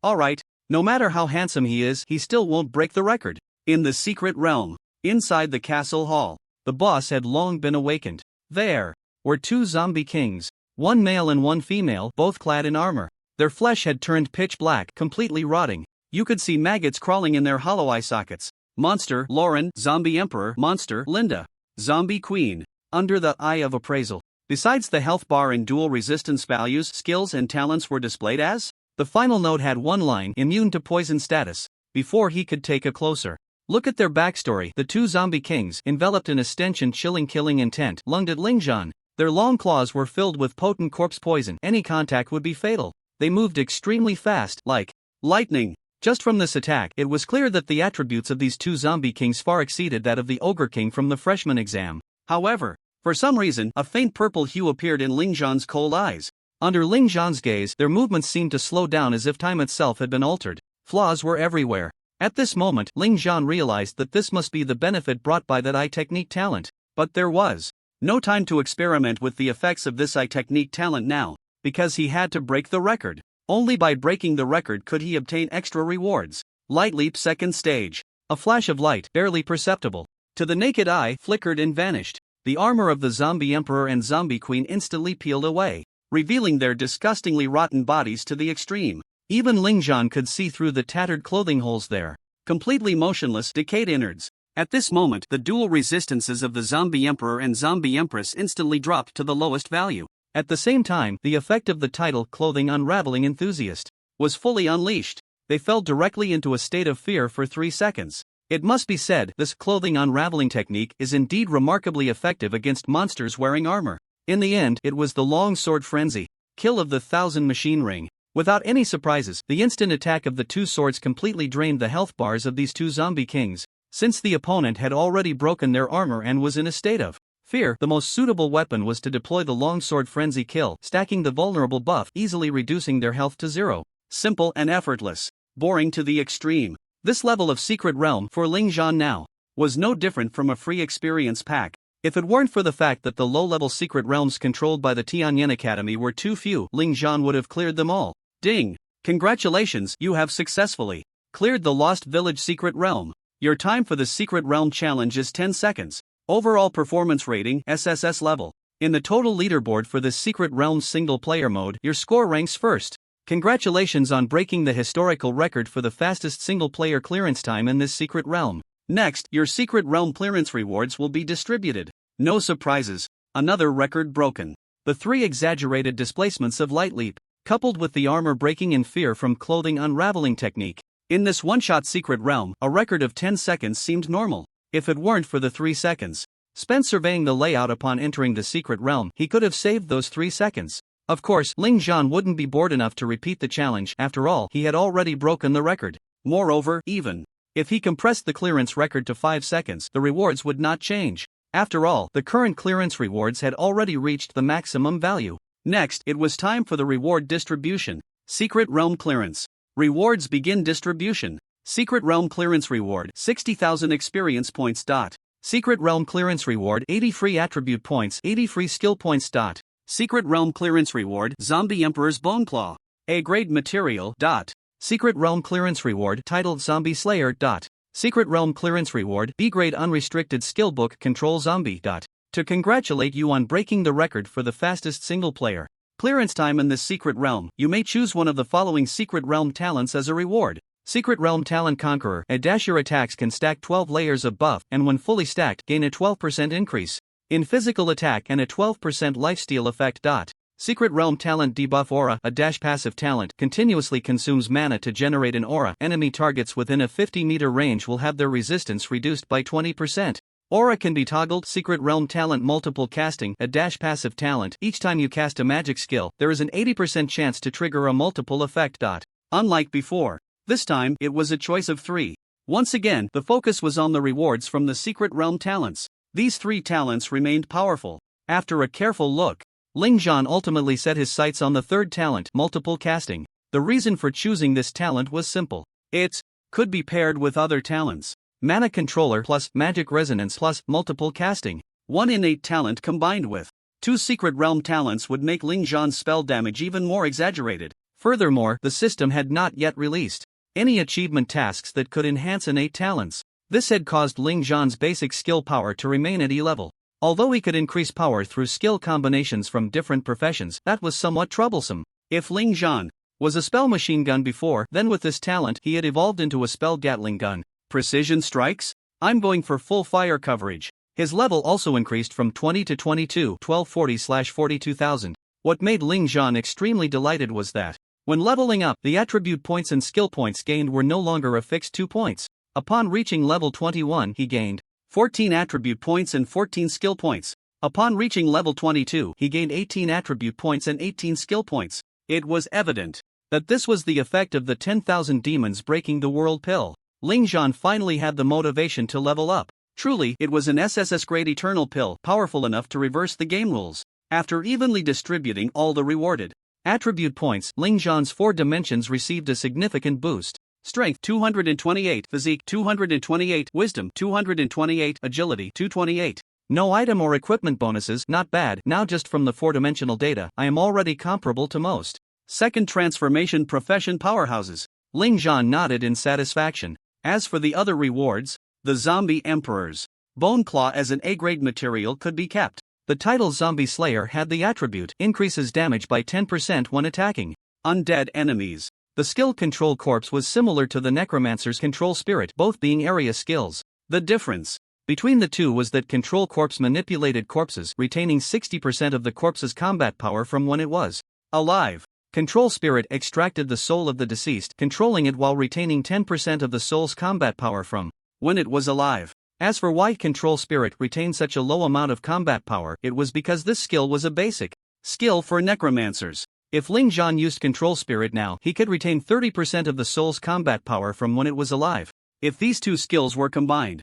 no matter how handsome he is, he still won't break the record." In the secret realm, inside the castle hall, the boss had long been awakened. There were two zombie kings, one male and one female, both clad in armor. Their flesh had turned pitch black, completely rotting. You could see maggots crawling in their hollow eye sockets. Monster Lauren, Zombie Emperor, Monster Linda, Zombie Queen. Under the eye of appraisal, besides the health bar and dual resistance values, skills and talents were displayed as. The final note had one line, immune to poison status. Before he could take a closer look at their backstory, the two zombie kings, enveloped in a stench and chilling killing intent, lunged at Ling Zhan. Their long claws were filled with potent corpse poison. Any contact would be fatal. They moved extremely fast, like lightning. Just from this attack, it was clear that the attributes of these two zombie kings far exceeded that of the ogre king from the freshman exam. However, for some reason, a faint purple hue appeared in Ling Zhan's cold eyes. Under Ling Zhan's gaze, their movements seemed to slow down as if time itself had been altered. Flaws were everywhere. At this moment, Ling Zhan realized that this must be the benefit brought by that eye technique talent. But there was no time to experiment with the effects of this eye technique talent now, because he had to break the record. Only by breaking the record could he obtain extra rewards. Light leap second stage. A flash of light, barely perceptible to the naked eye, flickered and vanished. The armor of the Zombie Emperor and Zombie Queen instantly peeled away, revealing their disgustingly rotten bodies to the extreme. Even Ling Zhan could see through the tattered clothing holes there. Completely motionless, decayed innards. At this moment, the dual resistances of the Zombie Emperor and Zombie Empress instantly dropped to the lowest value. At the same time, the effect of the title Clothing Unraveling Enthusiast was fully unleashed. They fell directly into a state of fear for 3 seconds. It must be said, this clothing unraveling technique is indeed remarkably effective against monsters wearing armor. In the end, it was the long sword frenzy, kill of the 1000 machine ring. Without any surprises, the instant attack of the two swords completely drained the health bars of these two zombie kings. Since the opponent had already broken their armor and was in a state of fear, the most suitable weapon was to deploy the longsword frenzy kill, stacking the vulnerable buff, easily reducing their health to 0. Simple and effortless. Boring to the extreme. This level of secret realm for Ling Zhan now was no different from a free experience pack. If it weren't for the fact that the low-level secret realms controlled by the Tianyan Academy were too few, Ling Zhan would have cleared them all. Ding! Congratulations, you have successfully cleared the Lost Village secret realm. Your time for the secret realm challenge is 10 seconds. Overall performance rating, SSS level. In the total leaderboard for the secret realm single-player mode, your score ranks first. Congratulations on breaking the historical record for the fastest single-player clearance time in this secret realm. Next, your secret realm clearance rewards will be distributed. No surprises. Another record broken. The 3 exaggerated displacements of Light Leap, coupled with the armor breaking in fear from clothing unraveling technique. In this one-shot secret realm, a record of 10 seconds seemed normal. If it weren't for the 3 seconds spent surveying the layout upon entering the secret realm, he could have saved those 3 seconds. Of course, Ling Zhan wouldn't be bored enough to repeat the challenge. After all, he had already broken the record. Moreover, even If he compressed the clearance record to 5 seconds, the rewards would not change. After all, the current clearance rewards had already reached the maximum value. Next, it was time for the reward distribution. Secret Realm Clearance. Rewards begin distribution. Secret Realm Clearance Reward 60,000 experience points. Secret Realm Clearance Reward 80 free attribute points, 80 free skill points. Secret Realm Clearance Reward Zombie Emperor's Bone Claw. A grade material. Secret Realm Clearance Reward titled Zombie Slayer. Secret Realm Clearance Reward B grade unrestricted skill book Control Zombie. To congratulate you on breaking the record for the fastest single player clearance time in this secret realm, you may choose one of the following Secret Realm talents as a reward. Secret Realm Talent Conqueror. Your attacks can stack 12 layers of buff, and when fully stacked, gain a 12% increase in physical attack and a 12% lifesteal effect. Secret Realm Talent Debuff Aura. A passive talent continuously consumes mana to generate an aura. Enemy targets within a 50-meter range will have their resistance reduced by 20%. Aura can be toggled. Secret Realm Talent Multiple Casting. A passive talent. Each time you cast a magic skill, there is an 80% chance to trigger a multiple effect. Unlike before, this time it was a choice of 3. Once again, the focus was on the rewards from the Secret Realm talents. These 3 talents remained powerful. After a careful look, Ling Zhan ultimately set his sights on the third talent, Multiple Casting. The reason for choosing this talent was simple. It could be paired with other talents. Mana Controller plus Magic Resonance plus Multiple Casting. One innate talent combined with 2 Secret Realm talents would make Ling Zhan's spell damage even more exaggerated. Furthermore, the system had not yet released any achievement tasks that could enhance innate talents. This had caused Ling Zhan's basic skill power to remain at E level. Although he could increase power through skill combinations from different professions, that was somewhat troublesome. If Ling Zhan was a spell machine gun before, then with this talent he had evolved into a spell Gatling gun. Precision strikes? I'm going for full fire coverage. His level also increased from 20 to 22, 1240/42,000. What made Ling Zhan extremely delighted was that, when leveling up, the attribute points and skill points gained were no longer a fixed 2 points. Upon reaching level 21, he gained 14 attribute points and 14 skill points. Upon reaching level 22, he gained 18 attribute points and 18 skill points. It was evident that this was the effect of the 10,000 demons breaking the world pill. Ling Zhan finally had the motivation to level up. Truly, it was an SSS grade eternal pill, powerful enough to reverse the game rules. After evenly distributing all the rewarded attribute points, Ling Zhan's 4 dimensions received a significant boost. Strength 228, Physique 228, Wisdom 228, Agility 228. No item or equipment bonuses, not bad. Now just from the 4-dimensional data, I am already comparable to most second transformation profession powerhouses. Ling Zhan nodded in satisfaction. As for the other rewards, the Zombie Emperor's Bone Claw as an A-grade material could be kept. The title Zombie Slayer had the attribute increases damage by 10% when attacking undead enemies. The skill Control Corpse was similar to the Necromancer's Control Spirit, both being area skills. The difference between the two was that Control Corpse manipulated corpses, retaining 60% of the corpse's combat power from when it was alive. Control Spirit extracted the soul of the deceased, controlling it while retaining 10% of the soul's combat power from when it was alive. As for why Control Spirit retained such a low amount of combat power, it was because this skill was a basic skill for necromancers. If Ling Zhan used Control Spirit now, he could retain 30% of the soul's combat power from when it was alive. If these two skills were combined,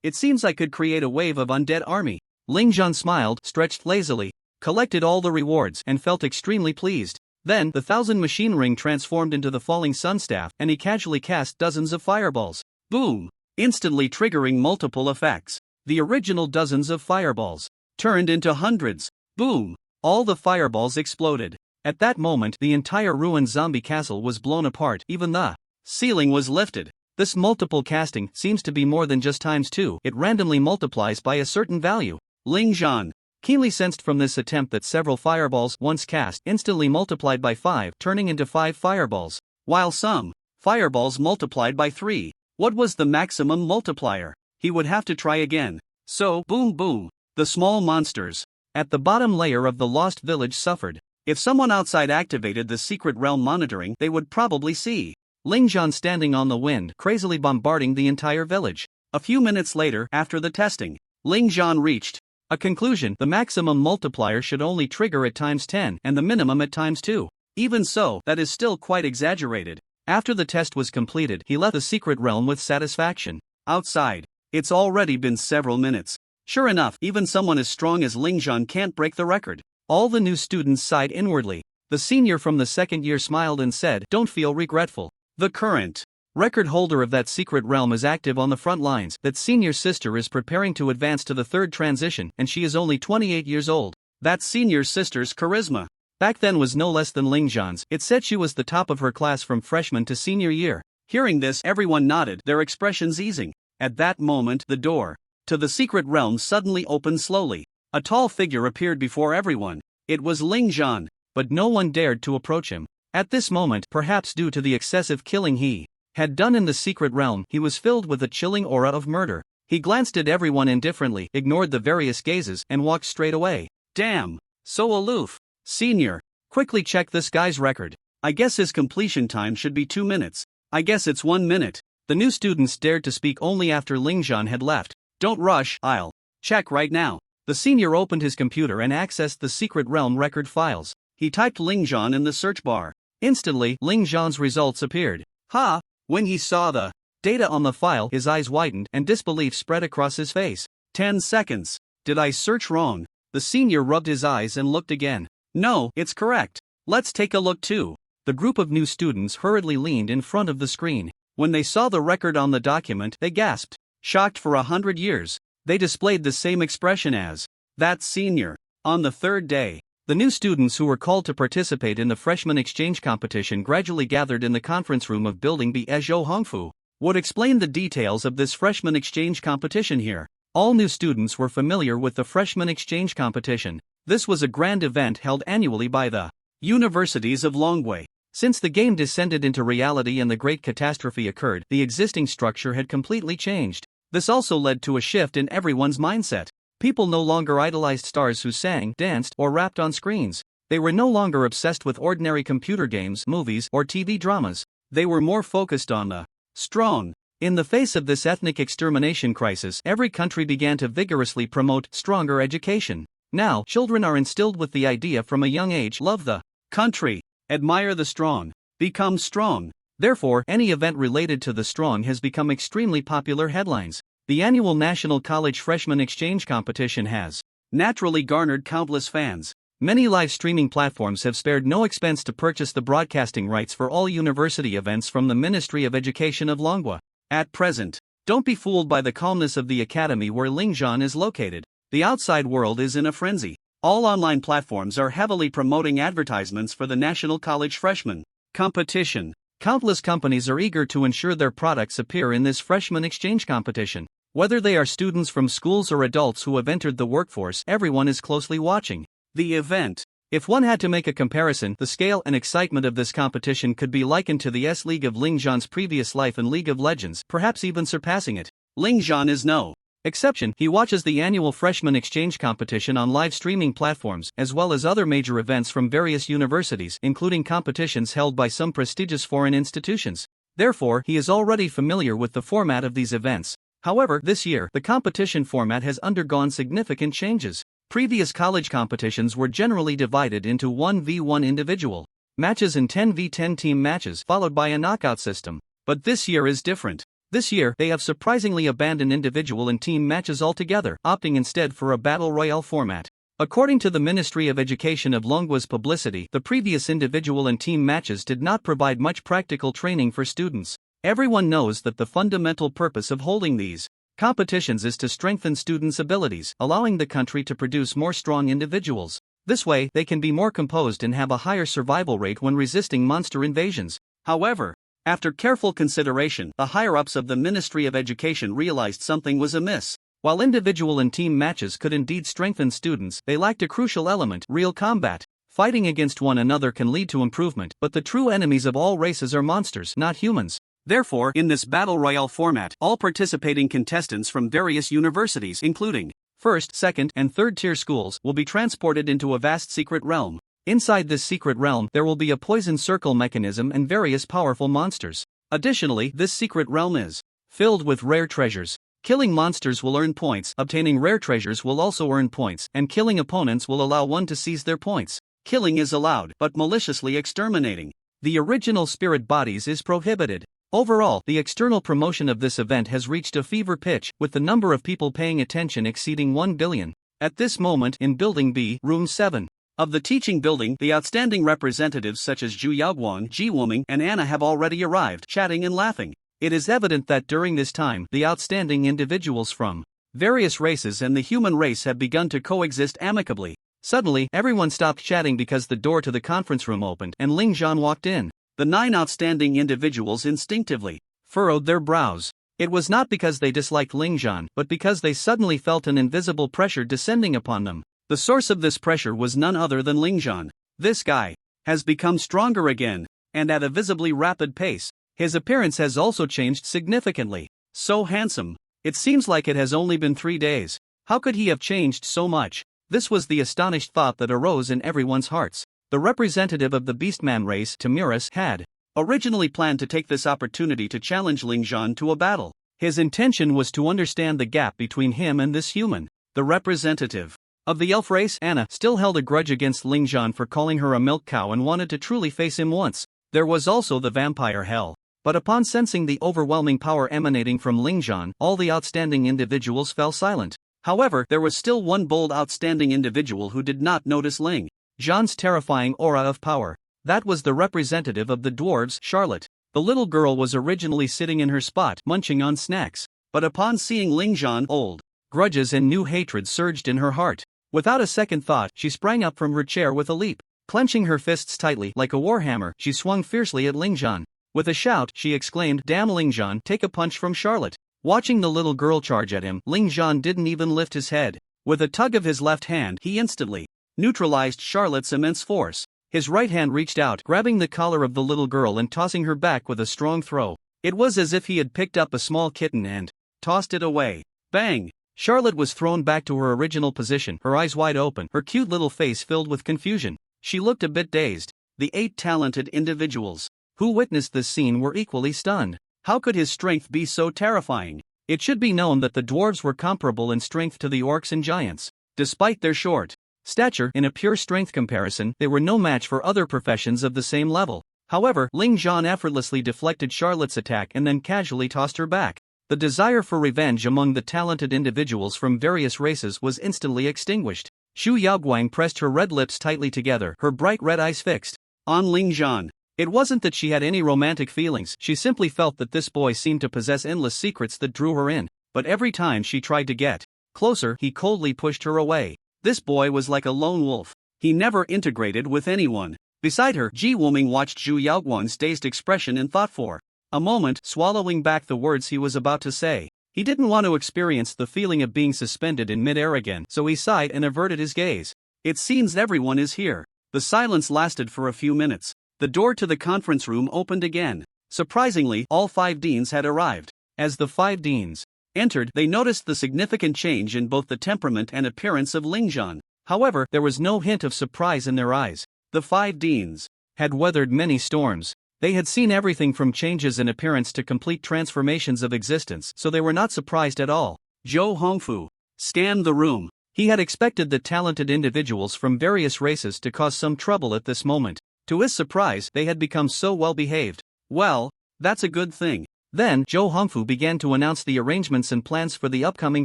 it seems I could create a wave of undead army. Ling Zhan smiled, stretched lazily, collected all the rewards, and felt extremely pleased. Then, the 1000 machine ring transformed into the falling sun staff, and he casually cast dozens of fireballs. Boom! Instantly triggering multiple effects. The original dozens of fireballs turned into hundreds. Boom! All the fireballs exploded. At that moment, the entire ruined zombie castle was blown apart, even the ceiling was lifted. This multiple casting seems to be more than just ×2, it randomly multiplies by a certain value. Ling Zhan keenly sensed from this attempt that several fireballs, once cast, instantly multiplied by 5, turning into 5 fireballs, while some fireballs multiplied by 3. What was the maximum multiplier? He would have to try again. So, boom boom, the small monsters at the bottom layer of the lost village suffered. If someone outside activated the secret realm monitoring, they would probably see Ling Zhan standing on the wind, crazily bombarding the entire village. A few minutes later, after the testing, Ling Zhan reached a conclusion. The maximum multiplier should only trigger at ×10 and the minimum at ×2. Even so, that is still quite exaggerated. After the test was completed, he left the secret realm with satisfaction. Outside, it's already been several minutes. Sure enough, even someone as strong as Lingzhan can't break the record. All the new students sighed inwardly. The senior from the second year smiled and said, "Don't feel regretful. The current record holder of that secret realm is active on the front lines. That senior sister is preparing to advance to the third transition, and she is only 28 years old. That senior sister's charisma back then was no less than Lingzhan's. It said she was the top of her class from freshman to senior year." Hearing this, everyone nodded, their expressions easing. At that moment, the door to the secret realm suddenly opened slowly. A tall figure appeared before everyone. It was Lingzhan, but no one dared to approach him. At this moment, perhaps due to the excessive killing he had done in the secret realm, he was filled with a chilling aura of murder. He glanced at everyone indifferently, ignored the various gazes, and walked straight away. Damn, so aloof. Senior, quickly check this guy's record. I guess his completion time should be 2 minutes. I guess it's 1 minute. The new students dared to speak only after Lingzhan had left. Don't rush, I'll check right now. The senior opened his computer and accessed the secret realm record files. He typed Lingzhan in the search bar. Instantly, Lingzhan's results appeared. Ha! When he saw the data on the file, his eyes widened and disbelief spread across his face. 10 seconds. Did I search wrong? The senior rubbed his eyes and looked again. No, it's correct. Let's take a look too. The group of new students hurriedly leaned in front of the screen. When they saw the record on the document, they gasped. Shocked for 100 years, they displayed the same expression as that senior. On the third day, the new students who were called to participate in the freshman exchange competition gradually gathered in the conference room of Building B. Ezhou Hongfu would explain the details of this freshman exchange competition here. All new students were familiar with the freshman exchange competition. This was a grand event held annually by the universities of Longwei. Since the game descended into reality and the Great Catastrophe occurred, the existing structure had completely changed. This also led to a shift in everyone's mindset. People no longer idolized stars who sang, danced, or rapped on screens. They were no longer obsessed with ordinary computer games, movies, or TV dramas. They were more focused on the strong. In the face of this ethnic extermination crisis, every country began to vigorously promote stronger education. Now, children are instilled with the idea from a young age: love the country, admire the strong, become strong. Therefore, any event related to the strong has become extremely popular headlines. The annual National College Freshman Exchange Competition has naturally garnered countless fans. Many live streaming platforms have spared no expense to purchase the broadcasting rights for all university events from the Ministry of Education of Longwa. At present, don't be fooled by the calmness of the academy where Lingzhan is located. The outside world is in a frenzy. All online platforms are heavily promoting advertisements for the National College Freshman Competition. Countless companies are eager to ensure their products appear in this freshman exchange competition. Whether they are students from schools or adults who have entered the workforce, everyone is closely watching the event. If one had to make a comparison, the scale and excitement of this competition could be likened to the S-League of Lingzhan's previous life in League of Legends, perhaps even surpassing it. Lingzhan is no exception. He watches the annual freshman exchange competition on live streaming platforms, as well as other major events from various universities, including competitions held by some prestigious foreign institutions. Therefore, he is already familiar with the format of these events. However, this year, the competition format has undergone significant changes. Previous college competitions were generally divided into 1v1 individual matches and 10v10 team matches, followed by a knockout system. But this year is different. This year, they have surprisingly abandoned individual and team matches altogether, opting instead for a battle royale format. According to the Ministry of Education of Longwa's publicity, the previous individual and team matches did not provide much practical training for students. Everyone knows that the fundamental purpose of holding these competitions is to strengthen students' abilities, allowing the country to produce more strong individuals. This way, they can be more composed and have a higher survival rate when resisting monster invasions. However, after careful consideration, the higher-ups of the Ministry of Education realized something was amiss. While individual and team matches could indeed strengthen students, they lacked a crucial element: real combat. Fighting against one another can lead to improvement, but the true enemies of all races are monsters, not humans. Therefore, in this battle royale format, all participating contestants from various universities, including first, second, and third-tier schools, will be transported into a vast secret realm. Inside this secret realm, there will be a poison circle mechanism and various powerful monsters. Additionally, this secret realm is filled with rare treasures. Killing monsters will earn points, obtaining rare treasures will also earn points, and killing opponents will allow one to seize their points. Killing is allowed, but maliciously exterminating The original spirit bodies is prohibited. Overall, the external promotion of this event has reached a fever pitch, with the number of people paying attention exceeding 1 billion. At this moment, in Building B, Room 7 of the teaching building, the outstanding representatives such as Zhu Yaoguang, Ji Wuming, and Anna have already arrived, chatting and laughing. It is evident that during this time, the outstanding individuals from various races and the human race have begun to coexist amicably. Suddenly, everyone stopped chatting because the door to the conference room opened and Ling Zhan walked in. The 9 outstanding individuals instinctively furrowed their brows. It was not because they disliked Ling Zhan, but because they suddenly felt an invisible pressure descending upon them. The source of this pressure was none other than Ling Zhan. This guy has become stronger again, and at a visibly rapid pace. His appearance has also changed significantly. So handsome. It seems like it has only been 3 days. How could he have changed so much? This was the astonished thought that arose in everyone's hearts. The representative of the Beastman race, Tamuras, had originally planned to take this opportunity to challenge Ling Zhan to a battle. His intention was to understand the gap between him and this human. The representative of the elf race, Anna, still held a grudge against Ling Zhan for calling her a milk cow and wanted to truly face him once. There was also the vampire hell. But upon sensing the overwhelming power emanating from Ling Zhan, all the outstanding individuals fell silent. However, there was still one bold outstanding individual who did not notice Ling Zhan's terrifying aura of power. That was the representative of the dwarves, Charlotte. The little girl was originally sitting in her spot, munching on snacks. But upon seeing Ling Zhan, old grudges and new hatred surged in her heart. Without a second thought, she sprang up from her chair with a leap. Clenching her fists tightly, like a warhammer, she swung fiercely at Ling Zhan. With a shout, she exclaimed, "Damn Ling Zhan, take a punch from Charlotte." Watching the little girl charge at him, Ling Zhan didn't even lift his head. With a tug of his left hand, he instantly neutralized Charlotte's immense force. His right hand reached out, grabbing the collar of the little girl and tossing her back with a strong throw. It was as if he had picked up a small kitten and tossed it away. Bang! Charlotte was thrown back to her original position, her eyes wide open, her cute little face filled with confusion. She looked a bit dazed. The 8 talented individuals who witnessed this scene were equally stunned. How could his strength be so terrifying? It should be known that the dwarves were comparable in strength to the orcs and giants. Despite their short stature, in a pure strength comparison, they were no match for other professions of the same level. However, Ling Zhan effortlessly deflected Charlotte's attack and then casually tossed her back. The desire for revenge among the talented individuals from various races was instantly extinguished. Zhu Yaoguang pressed her red lips tightly together, her bright red eyes fixed on Ling Zhan. It wasn't that she had any romantic feelings, she simply felt that this boy seemed to possess endless secrets that drew her in. But every time she tried to get closer, he coldly pushed her away. This boy was like a lone wolf. He never integrated with anyone. Beside her, Ji Wuming watched Zhu Yaoguang's dazed expression in thought for a moment, swallowing back the words he was about to say. He didn't want to experience the feeling of being suspended in midair again, so he sighed and averted his gaze. It seems everyone is here. The silence lasted for a few minutes. The door to the conference room opened again. Surprisingly, all 5 deans had arrived. As the 5 deans entered, they noticed the significant change in both the temperament and appearance of Ling Zhan. However, there was no hint of surprise in their eyes. The 5 deans had weathered many storms. They had seen everything from changes in appearance to complete transformations of existence, so they were not surprised at all. Zhou Hongfu scanned the room. He had expected the talented individuals from various races to cause some trouble at this moment. To his surprise, they had become so well behaved. Well, that's a good thing. Then, Zhou Hongfu began to announce the arrangements and plans for the upcoming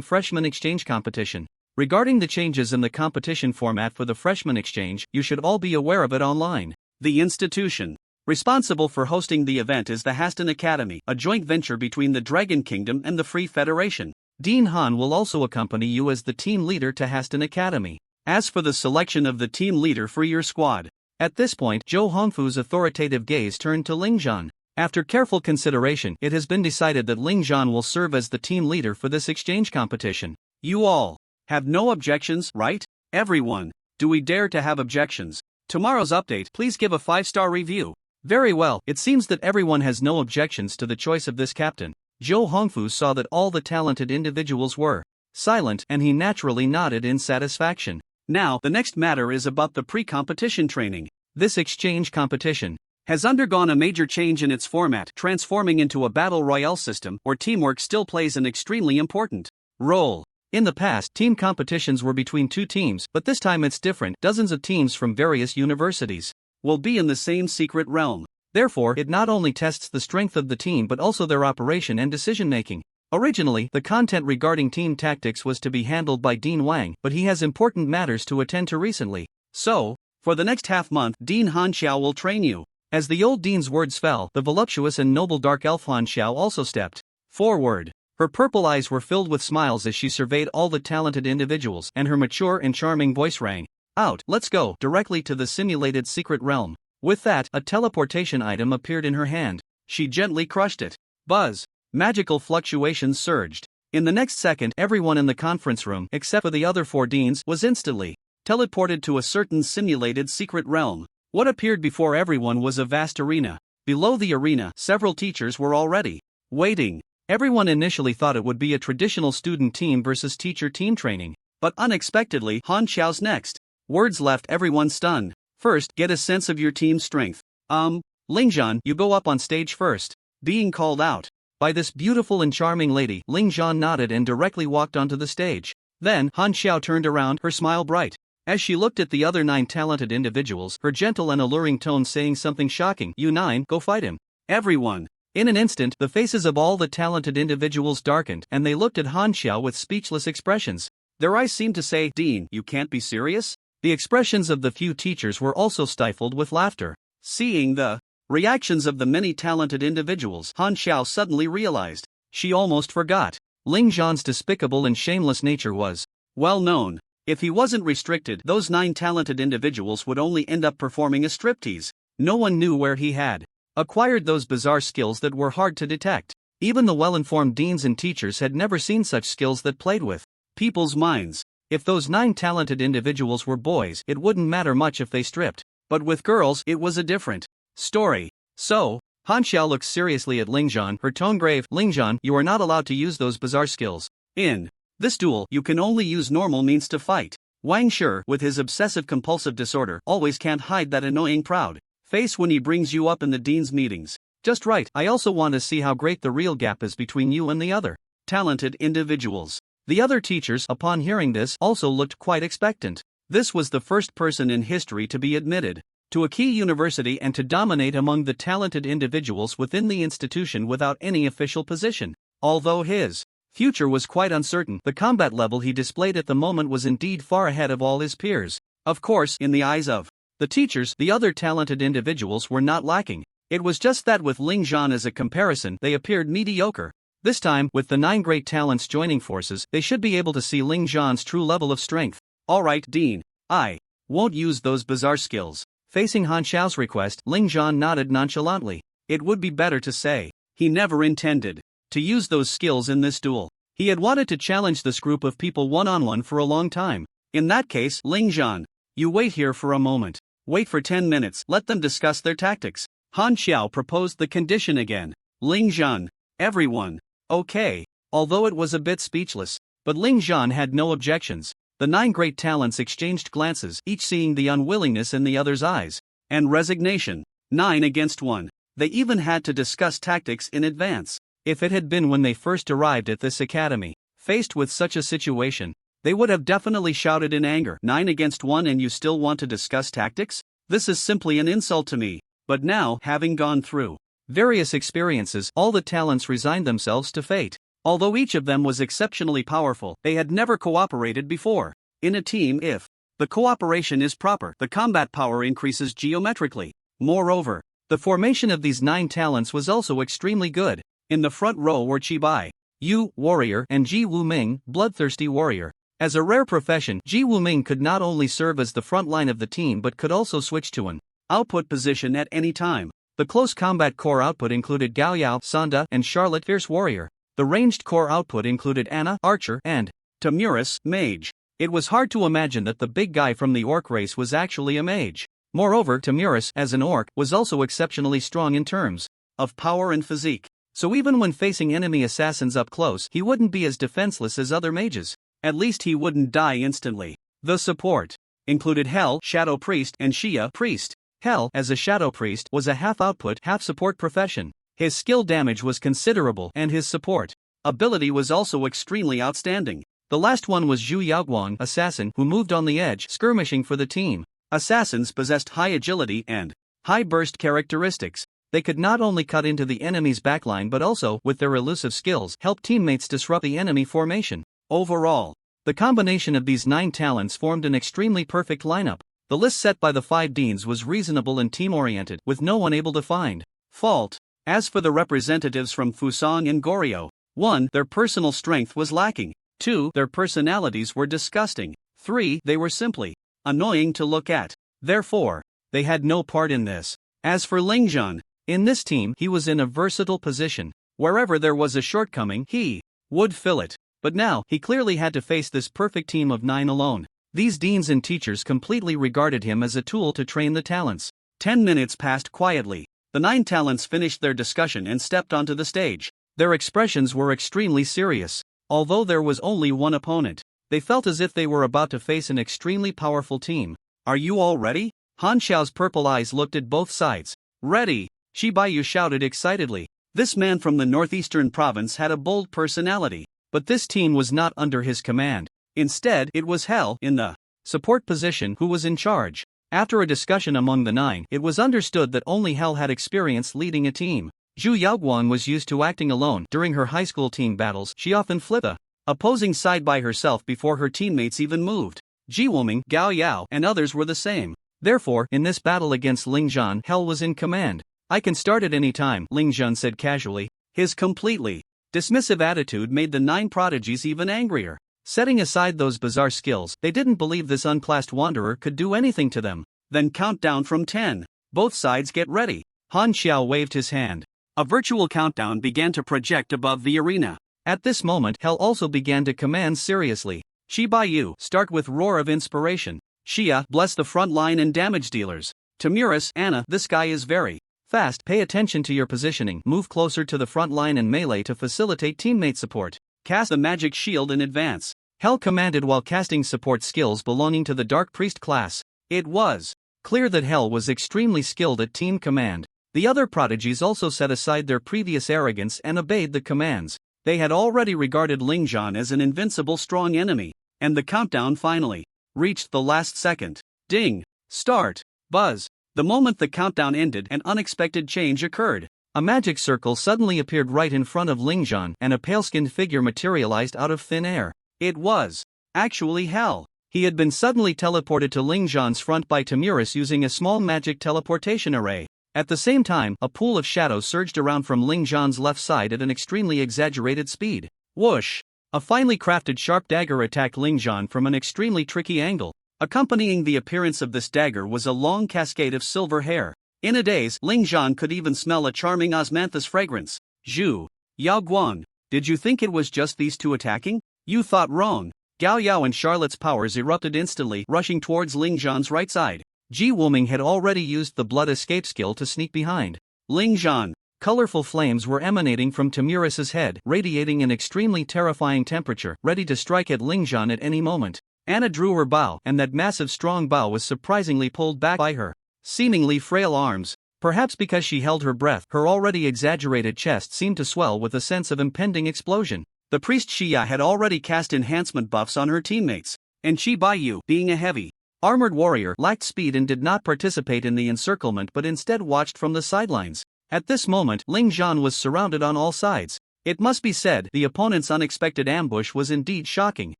freshman exchange competition. Regarding the changes in the competition format for the freshman exchange, you should all be aware of it online. The institution responsible for hosting the event is the Haston Academy, a joint venture between the Dragon Kingdom and the Free Federation. Dean Han will also accompany you as the team leader to Haston Academy. As for the selection of the team leader for your squad, at this point, Zhou Hongfu's authoritative gaze turned to Ling Zhan. After careful consideration, it has been decided that Ling Zhan will serve as the team leader for this exchange competition. You all have no objections, right? Everyone, do we dare to have objections? Tomorrow's update, please give a 5-star review. Very well, it seems that everyone has no objections to the choice of this captain. Zhou Hongfu saw that all the talented individuals were silent, and he naturally nodded in satisfaction. Now, the next matter is about the pre-competition training. This exchange competition has undergone a major change in its format, transforming into a battle royale system, where teamwork still plays an extremely important role. In the past, team competitions were between 2 teams, but this time it's different. Dozens of teams from various universities will be in the same secret realm. Therefore, it not only tests the strength of the team but also their operation and decision-making. Originally, the content regarding team tactics was to be handled by Dean Wang, but he has important matters to attend to recently. So, for the next half-month, Dean Han Xiao will train you. As the old Dean's words fell, the voluptuous and noble dark elf Han Xiao also stepped forward. Her purple eyes were filled with smiles as she surveyed all the talented individuals, and her mature and charming voice rang out, "Let's go directly to the simulated secret realm." With that, a teleportation item appeared in her hand. She gently crushed it. Buzz! Magical fluctuations surged. In the next second, everyone in the conference room, except for the other 4 deans, was instantly teleported to a certain simulated secret realm. What appeared before everyone was a vast arena. Below the arena, several teachers were already waiting. Everyone initially thought it would be a traditional student team versus teacher team training. But unexpectedly, Han Xiao's next words left everyone stunned. "First, get a sense of your team's strength. Lingzhan, you go up on stage first." Being called out by this beautiful and charming lady, Lingzhan nodded and directly walked onto the stage. Then, Han Xiao turned around, her smile bright. As she looked at the other 9 talented individuals, her gentle and alluring tone saying something shocking, "You 9, go fight him." Everyone. In an instant, the faces of all the talented individuals darkened, and they looked at Han Xiao with speechless expressions. Their eyes seemed to say, "Dean, you can't be serious?" The expressions of the few teachers were also stifled with laughter. Seeing the reactions of the many talented individuals, Han Xiao suddenly realized she almost forgot. Lingzhan's despicable and shameless nature was well known. If he wasn't restricted, those 9 talented individuals would only end up performing a striptease. No one knew where he had acquired those bizarre skills that were hard to detect. Even the well-informed deans and teachers had never seen such skills that played with people's minds. If those 9 talented individuals were boys, it wouldn't matter much if they stripped. But with girls, it was a different story. So, Han Xiao looked seriously at Lingzhan, her tone grave. "Lingzhan, you are not allowed to use those bizarre skills. In this duel, you can only use normal means to fight." Wang Shi, with his obsessive-compulsive disorder, always can't hide that annoying proud face when he brings you up in the dean's meetings. "Just right, I also want to see how great the real gap is between you and the other talented individuals." The other teachers, upon hearing this, also looked quite expectant. This was the first person in history to be admitted to a key university and to dominate among the talented individuals within the institution without any official position. Although his future was quite uncertain, the combat level he displayed at the moment was indeed far ahead of all his peers. Of course, in the eyes of the teachers, the other talented individuals were not lacking. It was just that with Lingzhan as a comparison, they appeared mediocre. This time, with the 9 great talents joining forces, they should be able to see Lingzhan's true level of strength. "Alright, Dean. I won't use those bizarre skills." Facing Han Xiao's request, Lingzhan nodded nonchalantly. It would be better to say he never intended to use those skills in this duel. He had wanted to challenge this group of people one-on-one for a long time. In that case, Lingzhan, you wait here for a moment. Wait for 10 minutes, let them discuss their tactics. Han Xiao proposed the condition again. Lingzhan, everyone. Okay. Although it was a bit speechless, but Lingzhan had no objections. The 9 great talents exchanged glances, each seeing the unwillingness in the other's eyes. And resignation. 9 against 1. They even had to discuss tactics in advance. If it had been when they first arrived at this academy, faced with such a situation, they would have definitely shouted in anger. 9 against 1 and you still want to discuss tactics? This is simply an insult to me. But now, having gone through various experiences, all the talents resigned themselves to fate. Although each of them was exceptionally powerful, they had never cooperated before. In a team, if the cooperation is proper, the combat power increases geometrically. Moreover, the formation of these 9 talents was also extremely good. In the front row were Bai Yu, warrior, and Ji Wuming, bloodthirsty warrior. As a rare profession, Ji Wuming could not only serve as the front line of the team but could also switch to an output position at any time. The close combat core output included Gao Yao, Sanda, and Charlotte, fierce warrior. The ranged core output included Anna, archer, and Tamurus, mage. It was hard to imagine that the big guy from the orc race was actually a mage. Moreover, Tamurus, as an orc, was also exceptionally strong in terms of power and physique. So even when facing enemy assassins up close, he wouldn't be as defenseless as other mages. At least he wouldn't die instantly. The support included Hell, Shadow Priest, and Xia, Priest. Hell, as a Shadow Priest, was a half-output, half-support profession. His skill damage was considerable, and his support ability was also extremely outstanding. The last one was Zhu Yaoguang, assassin, who moved on the edge, skirmishing for the team. Assassins possessed high agility and high burst characteristics. They could not only cut into the enemy's backline but also, with their elusive skills, help teammates disrupt the enemy formation. Overall, the combination of these 9 talents formed an extremely perfect lineup. The list set by the 5 deans was reasonable and team-oriented, with no one able to find fault. As for the representatives from Fusang and Goryeo, 1. Their personal strength was lacking. 2. Their personalities were disgusting. 3. They were simply annoying to look at. Therefore, they had no part in this. As for Lingzhan, in this team he was in a versatile position. Wherever there was a shortcoming, he would fill it. But now, he clearly had to face this perfect team of 9 alone. These deans and teachers completely regarded him as a tool to train the talents. 10 minutes passed quietly. The 9 talents finished their discussion and stepped onto the stage. Their expressions were extremely serious. Although there was only one opponent, they felt as if they were about to face an extremely powerful team. Are you all ready? Han Xiao's purple eyes looked at both sides. Ready, Shi Baiyu shouted excitedly. This man from the northeastern province had a bold personality, but this team was not under his command. Instead, it was Hell, in the support position, who was in charge. After a discussion among the 9, it was understood that only Hell had experience leading a team. Zhu Yaoguang was used to acting alone. During her high school team battles, she often flipped the opposing side by herself before her teammates even moved. Ji Wuming, Gao Yao, and others were the same. Therefore, in this battle against Lingzhan, Hell was in command. I can start at any time, Lingzhan said casually. His completely dismissive attitude made the 9 prodigies even angrier. Setting aside those bizarre skills, they didn't believe this unclassed wanderer could do anything to them. Then count down from 10. Both sides get ready. Han Xiao waved his hand. A virtual countdown began to project above the arena. At this moment, Hell also began to command seriously. Shi Baiyu, start with Roar of Inspiration. Xia, bless the front line and damage dealers. Tamuris, Anna, this guy is very fast. Pay attention to your positioning. Move closer to the front line and melee to facilitate teammate support. Cast the magic shield in advance. Hell commanded while casting support skills belonging to the Dark Priest class. It was clear that Hell was extremely skilled at team command. The other prodigies also set aside their previous arrogance and obeyed the commands. They had already regarded Lingzhan as an invincible strong enemy, and the countdown finally reached the last second. Ding! Start! Buzz! The moment the countdown ended, an unexpected change occurred. A magic circle suddenly appeared right in front of Lingzhan, and a pale-skinned figure materialized out of thin air. It was actually Hell. He had been suddenly teleported to Lingzhan's front by Tamuris using a small magic teleportation array. At the same time, a pool of shadows surged around from Lingzhan's left side at an extremely exaggerated speed. Whoosh! A finely crafted sharp dagger attacked Lingzhan from an extremely tricky angle. Accompanying the appearance of this dagger was a long cascade of silver hair. In a daze, Lingzhan could even smell a charming osmanthus fragrance. Zhu Yaoguang, did you think it was just these 2 attacking? You thought wrong. Gao Yao and Charlotte's powers erupted instantly, rushing towards Lingzhan's right side. Ji Wuming had already used the blood escape skill to sneak behind Lingzhan. Colorful flames were emanating from Tamuris's head, radiating an extremely terrifying temperature, ready to strike at Lingzhan at any moment. Anna drew her bow, and that massive strong bow was surprisingly pulled back by her seemingly frail arms. Perhaps because she held her breath, her already exaggerated chest seemed to swell with a sense of impending explosion. The priest Xia had already cast enhancement buffs on her teammates, and Shi Baiyu, being a heavy armored warrior, lacked speed and did not participate in the encirclement but instead watched from the sidelines. At this moment, Lingzhan was surrounded on all sides. It must be said, the opponent's unexpected ambush was indeed shocking.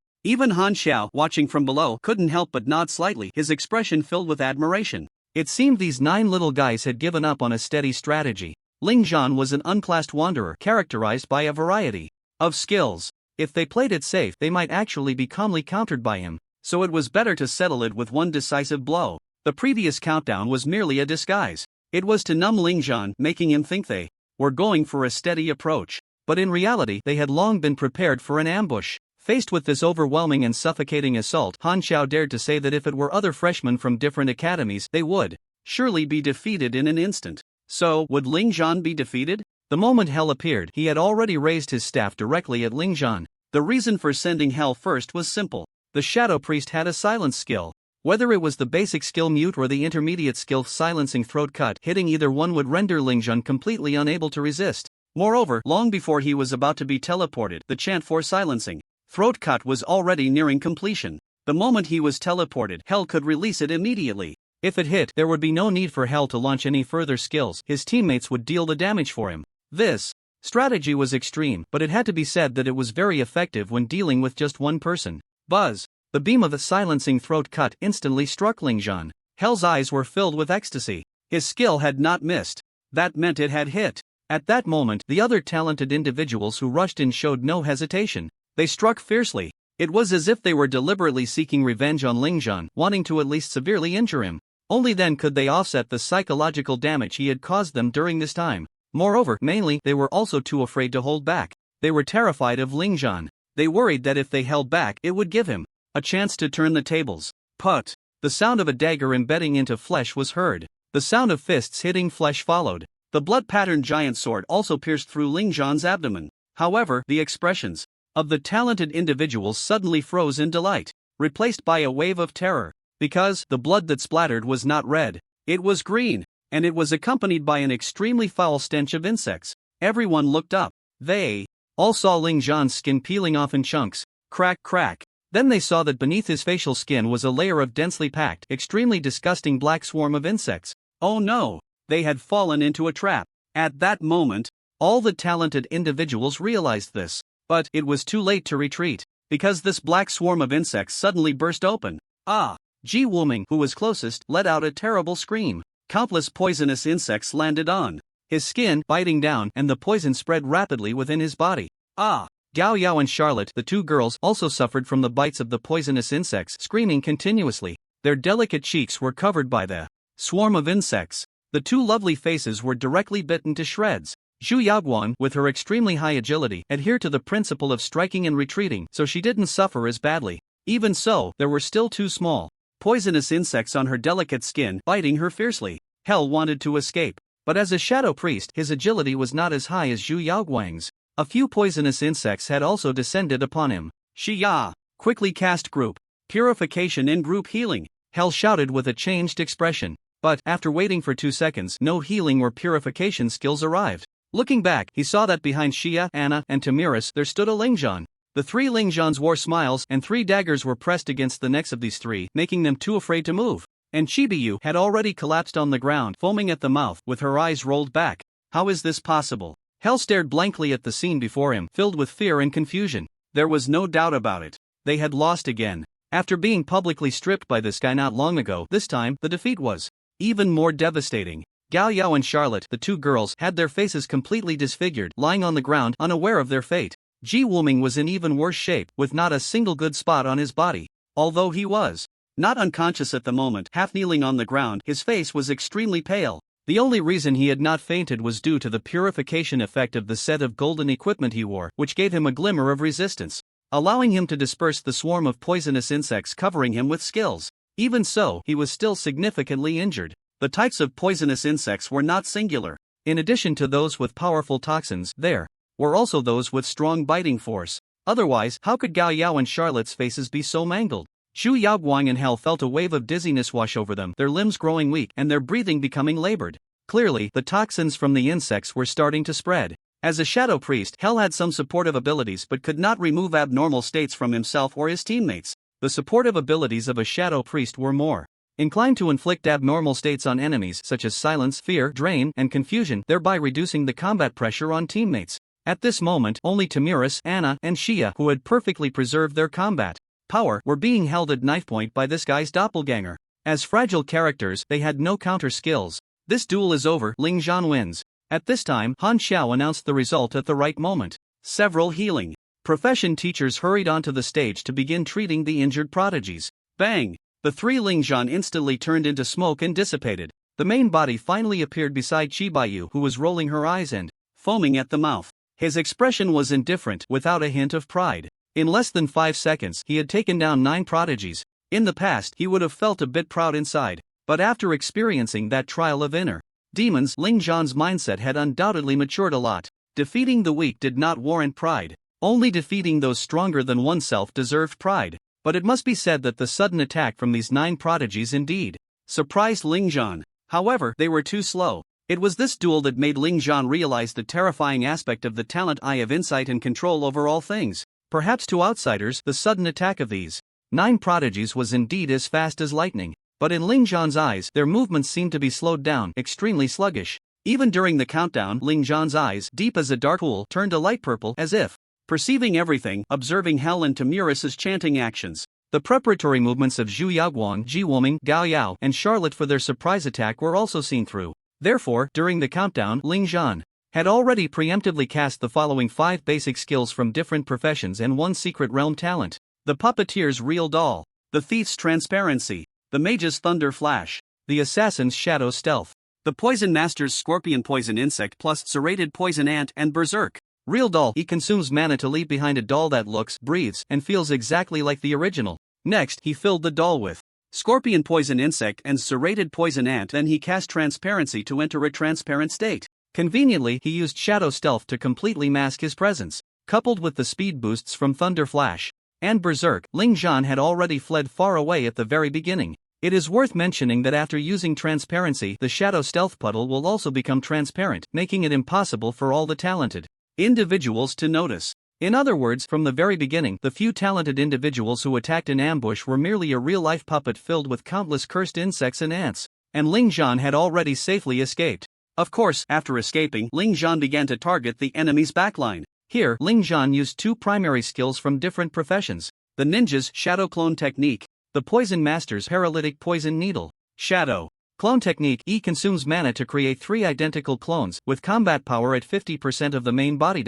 Even Han Xiao, watching from below, couldn't help but nod slightly, his expression filled with admiration. It seemed these 9 little guys had given up on a steady strategy. Lingzhan was an unclassed wanderer characterized by a variety of skills. If they played it safe, they might actually be calmly countered by him. So it was better to settle it with one decisive blow. The previous countdown was merely a disguise. It was to numb Lingzhan, making him think they were going for a steady approach. But in reality, they had long been prepared for an ambush. Faced with this overwhelming and suffocating assault, Han Xiao dared to say that if it were other freshmen from different academies, they would surely be defeated in an instant. So, would Lingzhan be defeated? The moment Hell appeared, he had already raised his staff directly at Lingzhan. The reason for sending Hell first was simple. The Shadow Priest had a silence skill. Whether it was the basic skill mute or the intermediate skill silencing throat cut, hitting either one would render Lingzhan completely unable to resist. Moreover, long before he was about to be teleported, the chant for silencing throat cut was already nearing completion. The moment he was teleported, Hell could release it immediately. If it hit, there would be no need for Hell to launch any further skills, his teammates would deal the damage for him. This strategy was extreme, but it had to be said that it was very effective when dealing with just one person. Buzz! The beam of a silencing throat cut instantly struck Ling Zhan. Hell's eyes were filled with ecstasy. His skill had not missed. That meant it had hit. At that moment, the other talented individuals who rushed in showed no hesitation. They struck fiercely. It was as if they were deliberately seeking revenge on Ling Zhan, wanting to at least severely injure him. Only then could they offset the psychological damage he had caused them during this time. Moreover, mainly, they were also too afraid to hold back. They were terrified of Ling Zhan. They worried that if they held back, it would give him a chance to turn the tables. Put! The sound of a dagger embedding into flesh was heard. The sound of fists hitting flesh followed. The blood-patterned giant sword also pierced through Ling Zhan's abdomen. However, the expressions of the talented individuals suddenly froze in delight, replaced by a wave of terror. Because the blood that splattered was not red, it was green, and it was accompanied by an extremely foul stench of insects. Everyone looked up. They all saw Ling Zhan's skin peeling off in chunks. Crack, crack. Then they saw that beneath his facial skin was a layer of densely packed, extremely disgusting black swarm of insects. Oh no! They had fallen into a trap. At that moment, all the talented individuals realized this. But it was too late to retreat, because this black swarm of insects suddenly burst open. Ah! Ji Wuming, who was closest, let out a terrible scream. Countless poisonous insects landed on his skin, biting down, and the poison spread rapidly within his body. Ah! Gao Yao and Charlotte, the two girls, also suffered from the bites of the poisonous insects, screaming continuously. Their delicate cheeks were covered by the swarm of insects. The two lovely faces were directly bitten to shreds. Zhu Yaoguan, with her extremely high agility, adhered to the principle of striking and retreating, so she didn't suffer as badly. Even so, there were still two small, poisonous insects on her delicate skin, biting her fiercely. Hell wanted to escape, but as a shadow priest, his agility was not as high as Zhu Yaoguang's. A few poisonous insects had also descended upon him. Shiya! Quickly cast group purification in group healing, Hell shouted with a changed expression. But, after waiting for 2 seconds, no healing or purification skills arrived. Looking back, he saw that behind Xia, Anna, and Tamiris there stood a Ling Zhan. The 3 Ling Zhans wore smiles, and 3 daggers were pressed against the necks of these 3, making them too afraid to move. And Chibiyu had already collapsed on the ground, foaming at the mouth, with her eyes rolled back. How is this possible? Hell stared blankly at the scene before him, filled with fear and confusion. There was no doubt about it. They had lost again. After being publicly stripped by this guy not long ago, this time, the defeat was even more devastating. Gao Yao and Charlotte, the two girls, had their faces completely disfigured, lying on the ground, unaware of their fate. Ji Wuming was in even worse shape, with not a single good spot on his body. Although he was not unconscious at the moment, half kneeling on the ground, his face was extremely pale. The only reason he had not fainted was due to the purification effect of the set of golden equipment he wore, which gave him a glimmer of resistance, allowing him to disperse the swarm of poisonous insects covering him with skills. Even so, he was still significantly injured. The types of poisonous insects were not singular. In addition to those with powerful toxins, there were also those with strong biting force. Otherwise, how could Gao Yao and Charlotte's faces be so mangled? Zhu Yaoguang and Hell felt a wave of dizziness wash over them, their limbs growing weak and their breathing becoming labored. Clearly, the toxins from the insects were starting to spread. As a shadow priest, Hell had some supportive abilities but could not remove abnormal states from himself or his teammates. The supportive abilities of a shadow priest were more inclined to inflict abnormal states on enemies such as silence, fear, drain, and confusion, thereby reducing the combat pressure on teammates. At this moment, only Tamiris, Anna, and Xia, who had perfectly preserved their combat power, were being held at knife point by this guy's doppelganger. As fragile characters, they had no counter skills. This duel is over, Ling Zhan wins. At this time, Han Xiao announced the result at the right moment. Several healing profession teachers hurried onto the stage to begin treating the injured prodigies. Bang! The 3 Ling Zhan instantly turned into smoke and dissipated. The main body finally appeared beside Chibiyu, who was rolling her eyes and foaming at the mouth. His expression was indifferent, without a hint of pride. In less than 5 seconds, he had taken down 9 prodigies. In the past, he would have felt a bit proud inside, but after experiencing that trial of inner demons, Ling Zhan's mindset had undoubtedly matured a lot. Defeating the weak did not warrant pride. Only defeating those stronger than oneself deserved pride. But it must be said that the sudden attack from these 9 prodigies indeed surprised Ling Zhan. However, they were too slow. It was this duel that made Ling Zhan realize the terrifying aspect of the talent eye of insight and control over all things. Perhaps to outsiders, the sudden attack of these 9 prodigies was indeed as fast as lightning. But in Ling Zhan's eyes, their movements seemed to be slowed down, extremely sluggish. Even during the countdown, Ling Zhan's eyes, deep as a dark pool, turned a light purple, as if perceiving everything, observing Hel and Tamuras's chanting actions. The preparatory movements of Zhu Yaoguang, Ji Woming, Gao Yao, and Charlotte for their surprise attack were also seen through. Therefore, during the countdown, Ling Zhan had already preemptively cast the following 5 basic skills from different professions and 1 secret realm talent: the puppeteer's real doll, the thief's transparency, the mage's thunder flash, the assassin's shadow stealth, the poison master's scorpion poison insect plus serrated poison ant, and berserk. Real doll: he consumes mana to leave behind a doll that looks, breathes, and feels exactly like the original. Next, he filled the doll with scorpion poison insect and serrated poison ant, then he cast transparency to enter a transparent state. Conveniently, he used shadow stealth to completely mask his presence. Coupled with the speed boosts from thunder flash and berserk, Ling Zhan had already fled far away at the very beginning. It is worth mentioning that after using transparency, the shadow stealth puddle will also become transparent, making it impossible for all the talented individuals to notice. In other words, from the very beginning, the few talented individuals who attacked in ambush were merely a real-life puppet filled with countless cursed insects and ants. And Ling Zhan had already safely escaped. Of course, after escaping, Ling Zhan began to target the enemy's backline. Here, Ling Zhan used 2 primary skills from different professions: the ninja's shadow clone technique, the poison master's paralytic poison needle. Shadow clone technique: E consumes mana to create 3 identical clones, with combat power at 50% of the main body.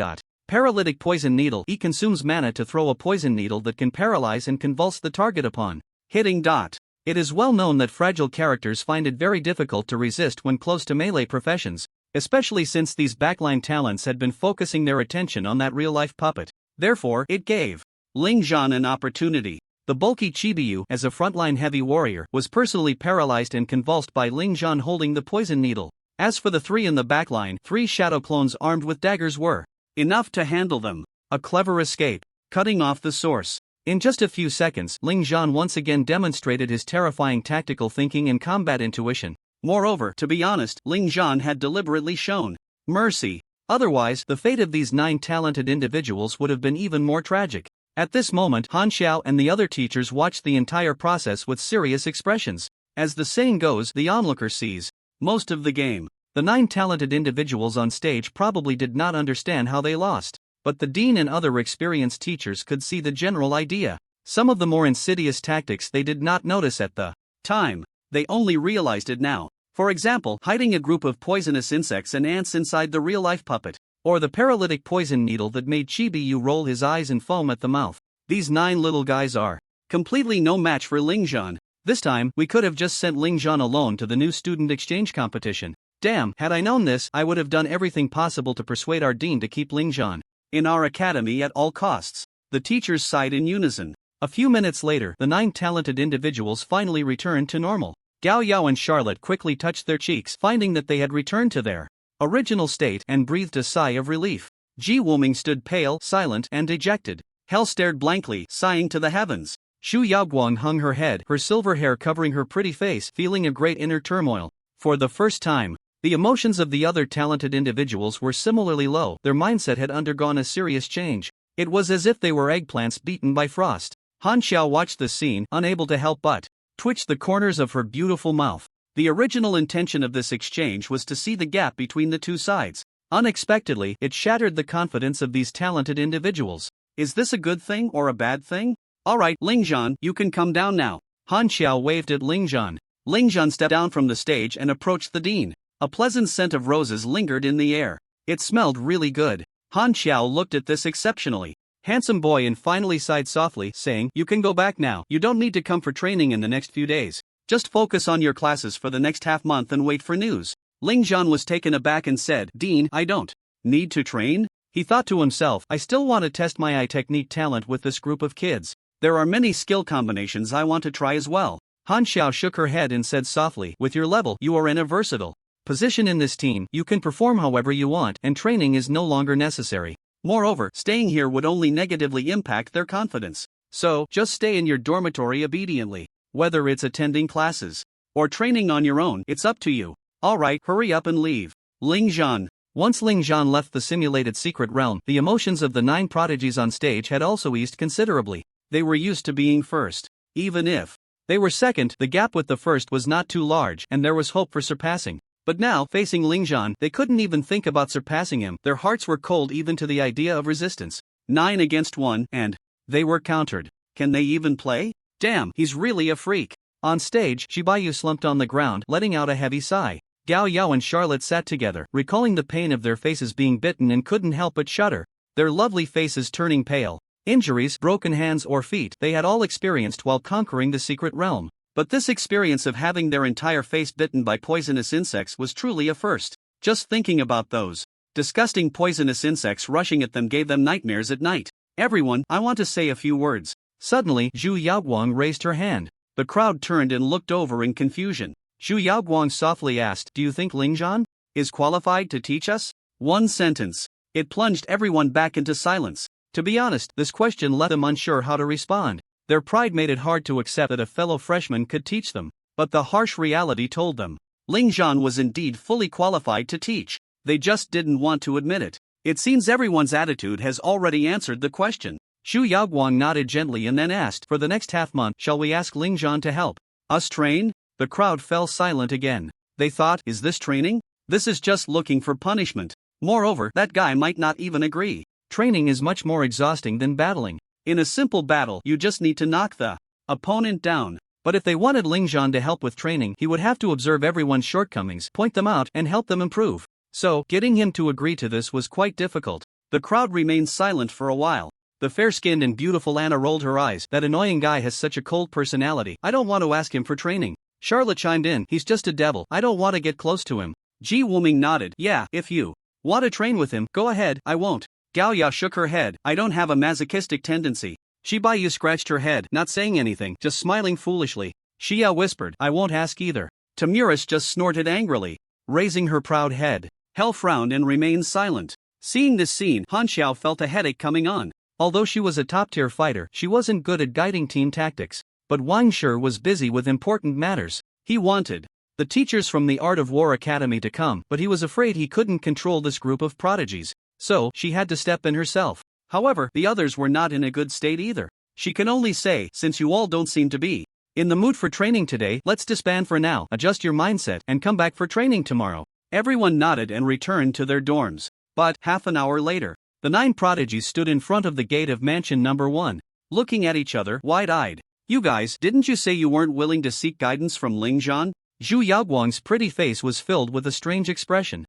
Paralytic poison needle: E consumes mana to throw a poison needle that can paralyze and convulse the target upon hitting. It is well known that fragile characters find it very difficult to resist when close to melee professions, especially since these backline talents had been focusing their attention on that real-life puppet. Therefore, it gave Ling Zhan an opportunity. The bulky Chibiyu, as a frontline heavy warrior, was personally paralyzed and convulsed by Ling Zhan holding the poison needle. As for the 3 in the backline, 3 shadow clones armed with daggers were enough to handle them. A clever escape, cutting off the source. In just a few seconds, Ling Zhan once again demonstrated his terrifying tactical thinking and combat intuition. Moreover, to be honest, Ling Zhan had deliberately shown mercy. Otherwise, the fate of these 9 talented individuals would have been even more tragic. At this moment, Han Xiao and the other teachers watched the entire process with serious expressions. As the saying goes, the onlooker sees most of the game. The 9 talented individuals on stage probably did not understand how they lost. But the dean and other experienced teachers could see the general idea. Some of the more insidious tactics they did not notice at the time. They only realized it now. For example, hiding a group of poisonous insects and ants inside the real-life puppet. Or the paralytic poison needle that made Chibiyu roll his eyes and foam at the mouth. These 9 little guys are completely no match for Ling Zhan. This time, we could have just sent Ling Zhan alone to the new student exchange competition. Damn, had I known this, I would have done everything possible to persuade our dean to keep Ling Zhan in our academy at all costs. The teachers sighed in unison. A few minutes later, the 9 talented individuals finally returned to normal. Gao Yao and Charlotte quickly touched their cheeks, finding that they had returned to their original state, and breathed a sigh of relief. Ji Woming stood pale, silent, and dejected. Hel stared blankly, sighing to the heavens. Shu Yaoguang hung her head, her silver hair covering her pretty face, feeling a great inner turmoil. For the first time, the emotions of the other talented individuals were similarly low. Their mindset had undergone a serious change. It was as if they were eggplants beaten by frost. Han Xiao watched the scene, unable to help but twitch the corners of her beautiful mouth. The original intention of this exchange was to see the gap between the 2 sides. Unexpectedly, it shattered the confidence of these talented individuals. Is this a good thing or a bad thing? Alright, Ling Zhan, you can come down now. Han Xiao waved at Ling Zhan. Ling Zhan stepped down from the stage and approached the dean. A pleasant scent of roses lingered in the air. It smelled really good. Han Xiao looked at this exceptionally handsome boy and finally sighed softly, saying, "You can go back now. You don't need to come for training in the next few days. Just focus on your classes for the next half-month and wait for news." Ling Zhan was taken aback and said, "Dean, I don't need to train?" He thought to himself, "I still want to test my eye technique talent with this group of kids. There are many skill combinations I want to try as well." Han Xiao shook her head and said softly, "With your level, you are in a versatile position in this team. You can perform however you want, and training is no longer necessary. Moreover, staying here would only negatively impact their confidence. So, just stay in your dormitory obediently. Whether it's attending classes or training on your own, it's up to you. Alright, hurry up and leave." Ling Zhan. Once Ling Zhan left the simulated secret realm, the emotions of the 9 prodigies on stage had also eased considerably. They were used to being first. Even if They were second, the gap with the first was not too large and there was hope for surpassing. But now, facing Lingzhan, they couldn't even think about surpassing him, their hearts were cold even to the idea of resistance. 9 against 1, and they were countered. Can they even play? Damn, he's really a freak. On stage, Shibayu slumped on the ground, letting out a heavy sigh. Gao Yao and Charlotte sat together, recalling the pain of their faces being bitten and couldn't help but shudder, their lovely faces turning pale. Injuries, broken hands or feet, they had all experienced while conquering the secret realm. But this experience of having their entire face bitten by poisonous insects was truly a first. Just thinking about those disgusting poisonous insects rushing at them gave them nightmares at night. Everyone, I want to say a few words. Suddenly, Zhu Yaoguang raised her hand. The crowd turned and looked over in confusion. Zhu Yaoguang softly asked, "Do you think Lingzhan is qualified to teach us?" One sentence. It plunged everyone back into silence. To be honest, this question left them unsure how to respond. Their pride made it hard to accept that a fellow freshman could teach them. But the harsh reality told them Lingzhan was indeed fully qualified to teach. They just didn't want to admit it. It seems everyone's attitude has already answered the question. Zhu Yaoguang nodded gently and then asked, "For the next half month, shall we ask Lingzhan to help us train?" The crowd fell silent again. They thought, is this training? This is just looking for punishment. Moreover, that guy might not even agree. Training is much more exhausting than battling. In a simple battle, you just need to knock the opponent down. But if they wanted Lingzhan to help with training, he would have to observe everyone's shortcomings, point them out, and help them improve. So, getting him to agree to this was quite difficult. The crowd remained silent for a while. The fair-skinned and beautiful Anna rolled her eyes. "That annoying guy has such a cold personality. I don't want to ask him for training." Charlotte chimed in, "He's just a devil. I don't want to get close to him." Ji Wuming nodded, "Yeah, if you want to train with him, go ahead, I won't." Gao Ya shook her head, "I don't have a masochistic tendency." Shibayu scratched her head, not saying anything, just smiling foolishly. Xia whispered, "I won't ask either." Tamuris just snorted angrily, raising her proud head. Hel frowned and remained silent. Seeing this scene, Han Xiao felt a headache coming on. Although she was a top-tier fighter, she wasn't good at guiding team tactics. But Wang Shi was busy with important matters. He wanted the teachers from the Art of War Academy to come, but he was afraid he couldn't control this group of prodigies. So, she had to step in herself. However, the others were not in a good state either. She can only say, since you all don't seem to be in the mood for training today, let's disband for now, adjust your mindset, and come back for training tomorrow. Everyone nodded and returned to their dorms. But, half an hour later, the 9 prodigies stood in front of the gate of mansion number 1, looking at each other, wide-eyed. "You guys, didn't you say you weren't willing to seek guidance from Lingzhan?" Zhu Yaoguang's pretty face was filled with a strange expression.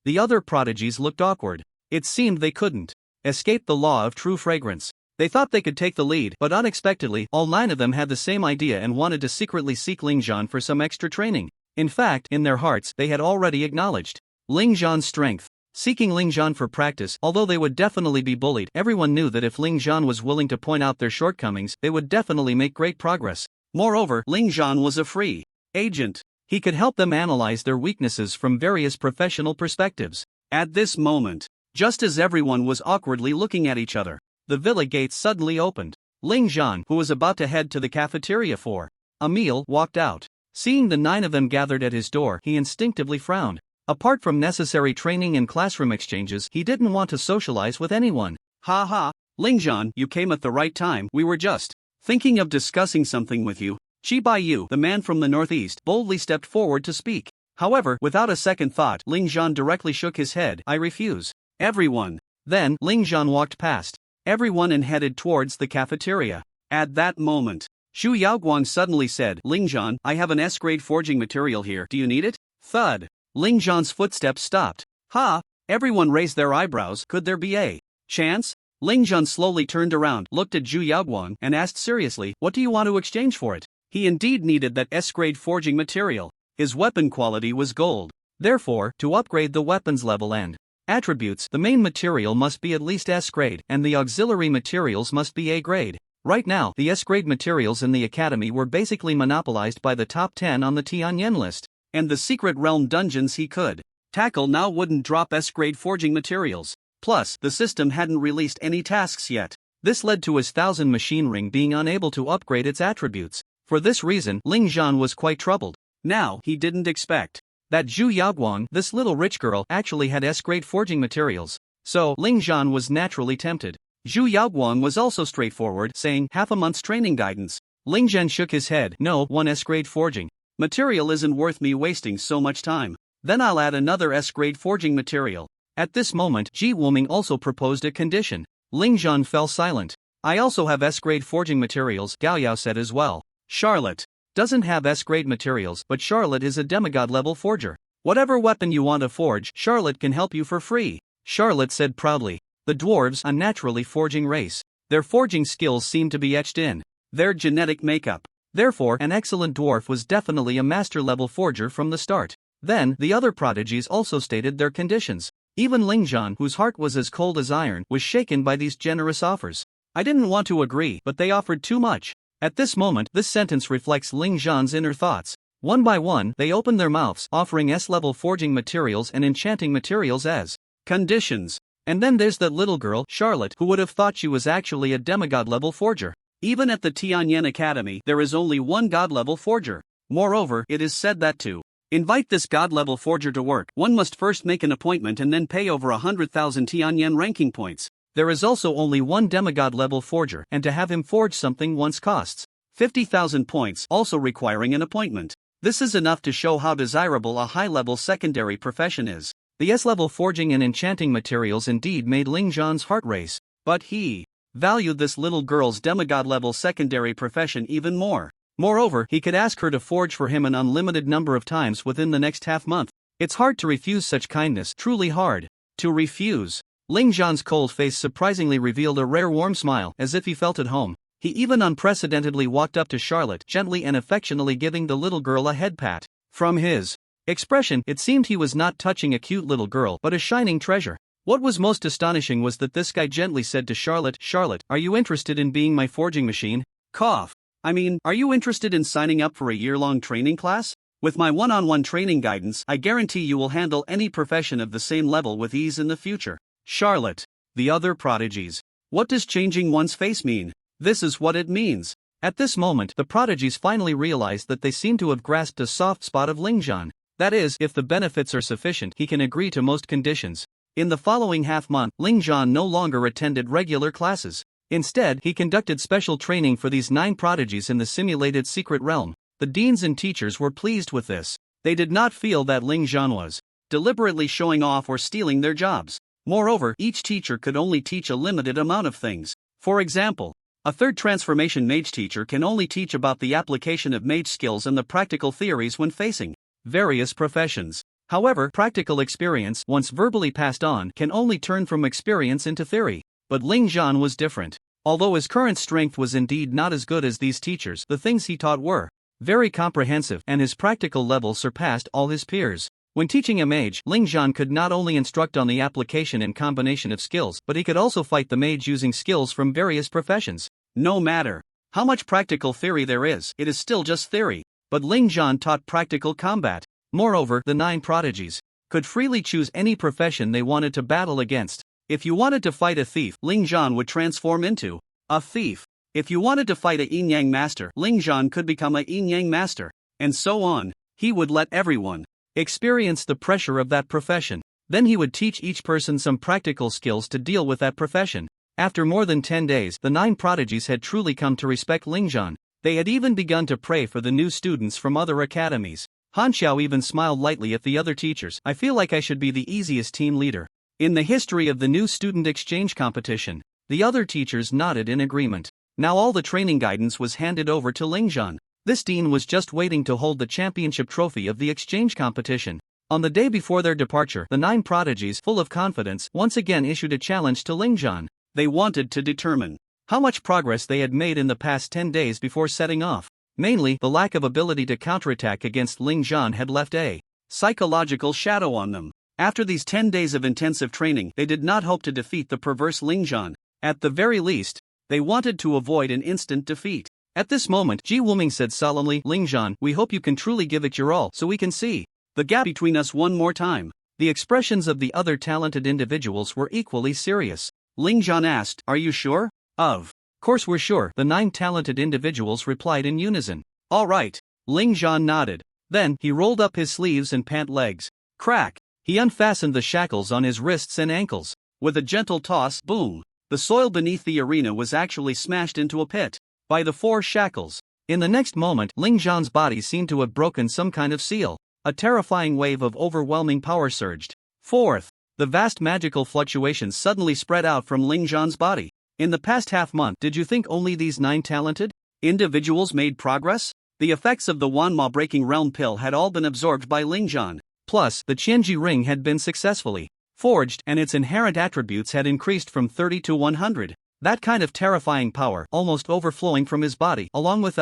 The other prodigies looked awkward. It seemed they couldn't escape the law of true fragrance. They thought they could take the lead, but unexpectedly, all 9 of them had the same idea and wanted to secretly seek Lingzhan for some extra training. In fact, in their hearts, they had already acknowledged Lingzhan's strength. Seeking Lingzhan for practice, although they would definitely be bullied, everyone knew that if Lingzhan was willing to point out their shortcomings, they would definitely make great progress. Moreover, Lingzhan was a free agent. He could help them analyze their weaknesses from various professional perspectives. At this moment, just as everyone was awkwardly looking at each other, the villa gates suddenly opened. Lingzhan, who was about to head to the cafeteria for a meal, walked out. Seeing the 9 of them gathered at his door, he instinctively frowned. Apart from necessary training and classroom exchanges, he didn't want to socialize with anyone. "Ha ha, Lingzhan, you came at the right time. We were just thinking of discussing something with you." Shibayu, the man from the northeast, boldly stepped forward to speak. However, without a second thought, Lingzhan directly shook his head. "I refuse." Everyone. Then, Lingzhan walked past everyone and headed towards the cafeteria. At that moment, Zhu Yaoguang suddenly said, "Lingzhan, I have an S-grade forging material here. Do you need it?" Thud. Lingzhan's footsteps stopped. "Ha!" Everyone raised their eyebrows. Could there be a chance? Lingzhan slowly turned around, looked at Zhu Yaoguang, and asked seriously, "What do you want to exchange for it?" He indeed needed that S-grade forging material. His weapon quality was gold. Therefore, to upgrade the weapons level and attributes, the main material must be at least S-grade, and the auxiliary materials must be A-grade. Right now, the S-grade materials in the academy were basically monopolized by the top 10 on the Tianyan list, and the secret realm dungeons he could tackle now wouldn't drop S-grade forging materials. Plus, the system hadn't released any tasks yet. This led to his 1000 machine ring being unable to upgrade its attributes. For this reason, Lingzhan was quite troubled. Now, he didn't expect that Zhu Yaoguang, this little rich girl, actually had S-grade forging materials. So, Lingzhan was naturally tempted. Zhu Yaoguang was also straightforward, saying, "Half a month's training guidance." Ling Zhan shook his head. No, one S-grade forging material isn't worth me wasting so much time. Then I'll add another S-grade forging material. At this moment, Ji Wuming also proposed a condition. Ling Zhan fell silent. I also have S-grade forging materials, Gao Yao said as well. Charlotte doesn't have S-grade materials, but Charlotte is a demigod-level forger. Whatever weapon you want to forge, Charlotte can help you for free, Charlotte said proudly. The dwarves, a naturally forging race. Their forging skills seem to be etched in their genetic makeup. Therefore, an excellent dwarf was definitely a master-level forger from the start. Then, the other prodigies also stated their conditions. Even Ling Zhan, whose heart was as cold as iron, was shaken by these generous offers. I didn't want to agree, but they offered too much. At this moment, this sentence reflects Ling Zhan's inner thoughts. One by one, they opened their mouths, offering S-level forging materials and enchanting materials as conditions. And then there's that little girl, Charlotte, who would have thought she was actually a demigod-level forger. Even at the Tianyan Academy, there is only one god-level forger. Moreover, it is said that to invite this god-level forger to work, one must first make an appointment and then pay over 100,000 Tianyan ranking points. There is also only one demigod-level forger, and to have him forge something once costs 50,000 points, also requiring an appointment. This is enough to show how desirable a high-level secondary profession is. The S-level forging and enchanting materials indeed made Ling Zhan's heart race, but he valued this little girl's demigod-level secondary profession even more. Moreover, he could ask her to forge for him an unlimited number of times within the next half-month. It's hard to refuse such kindness, truly hard to refuse. Ling Zhan's cold face surprisingly revealed a rare warm smile, as if he felt at home. He even unprecedentedly walked up to Charlotte, gently and affectionately giving the little girl a head pat. From his expression, it seemed he was not touching a cute little girl but a shining treasure. What was most astonishing was that this guy gently said to Charlotte, Charlotte, are you interested in being my forging machine? Cough. I mean, are you interested in signing up for a year-long training class? With my one-on-one training guidance, I guarantee you will handle any profession of the same level with ease in the future. Charlotte. The other prodigies. What does changing one's face mean? This is what it means. At this moment, the prodigies finally realized that they seem to have grasped a soft spot of Ling Zhan. That is, if the benefits are sufficient, he can agree to most conditions. In the following half-month, Ling Zhan no longer attended regular classes. Instead, he conducted special training for these 9 prodigies in the simulated secret realm. The deans and teachers were pleased with this. They did not feel that Ling Zhan was deliberately showing off or stealing their jobs. Moreover, each teacher could only teach a limited amount of things. For example, a third transformation mage teacher can only teach about the application of mage skills and the practical theories when facing various professions. However, practical experience, once verbally passed on, can only turn from experience into theory. But Ling Zhan was different. Although his current strength was indeed not as good as these teachers, the things he taught were very comprehensive, and his practical level surpassed all his peers. When teaching a mage, Ling Zhan could not only instruct on the application and combination of skills, but he could also fight the mage using skills from various professions. No matter how much practical theory there is, it is still just theory. But Ling Zhan taught practical combat. Moreover, the 9 prodigies could freely choose any profession they wanted to battle against. If you wanted to fight a thief, Ling Zhan would transform into a thief. If you wanted to fight a yin-yang master, Ling Zhan could become a yin-yang master. And so on. He would let everyone experience the pressure of that profession. Then he would teach each person some practical skills to deal with that profession. After more than 10 days, the 9 prodigies had truly come to respect Ling Zhan. They had even begun to pray for the new students from other academies. Han Xiao even smiled lightly at the other teachers. I feel like I should be the easiest team leader in the history of the new student exchange competition. The other teachers nodded in agreement. Now all the training guidance was handed over to Ling Zhan. This dean was just waiting to hold the championship trophy of the exchange competition. On the day before their departure, the 9 prodigies, full of confidence, once again issued a challenge to Ling Zhan. They wanted to determine how much progress they had made in the past 10 days before setting off. Mainly, the lack of ability to counterattack against Ling Zhan had left a psychological shadow on them. After these 10 days of intensive training, they did not hope to defeat the perverse Ling Zhan. At the very least, they wanted to avoid an instant defeat. At this moment, Ji Wuming said solemnly, Ling Zhan, we hope you can truly give it your all so we can see the gap between us one more time. The expressions of the other talented individuals were equally serious. Ling Zhan asked, are you sure? Of course we're sure, the 9 talented individuals replied in unison. All right. Ling Zhan nodded. Then, he rolled up his sleeves and pant legs. Crack. He unfastened the shackles on his wrists and ankles. With a gentle toss, boom. The soil beneath the arena was actually smashed into a pit by the 4 shackles. In the next moment, Ling Zhan's body seemed to have broken some kind of seal. A terrifying wave of overwhelming power surged. Fourth, the vast magical fluctuations suddenly spread out from Ling Zhan's body. In the past half-month, did you think only these 9 talented individuals made progress? The effects of the Wanma-breaking realm pill had all been absorbed by Ling Zhan. Plus, the Qianji ring had been successfully forged, and its inherent attributes had increased from 30 to 100. That kind of terrifying power, almost overflowing from his body, along with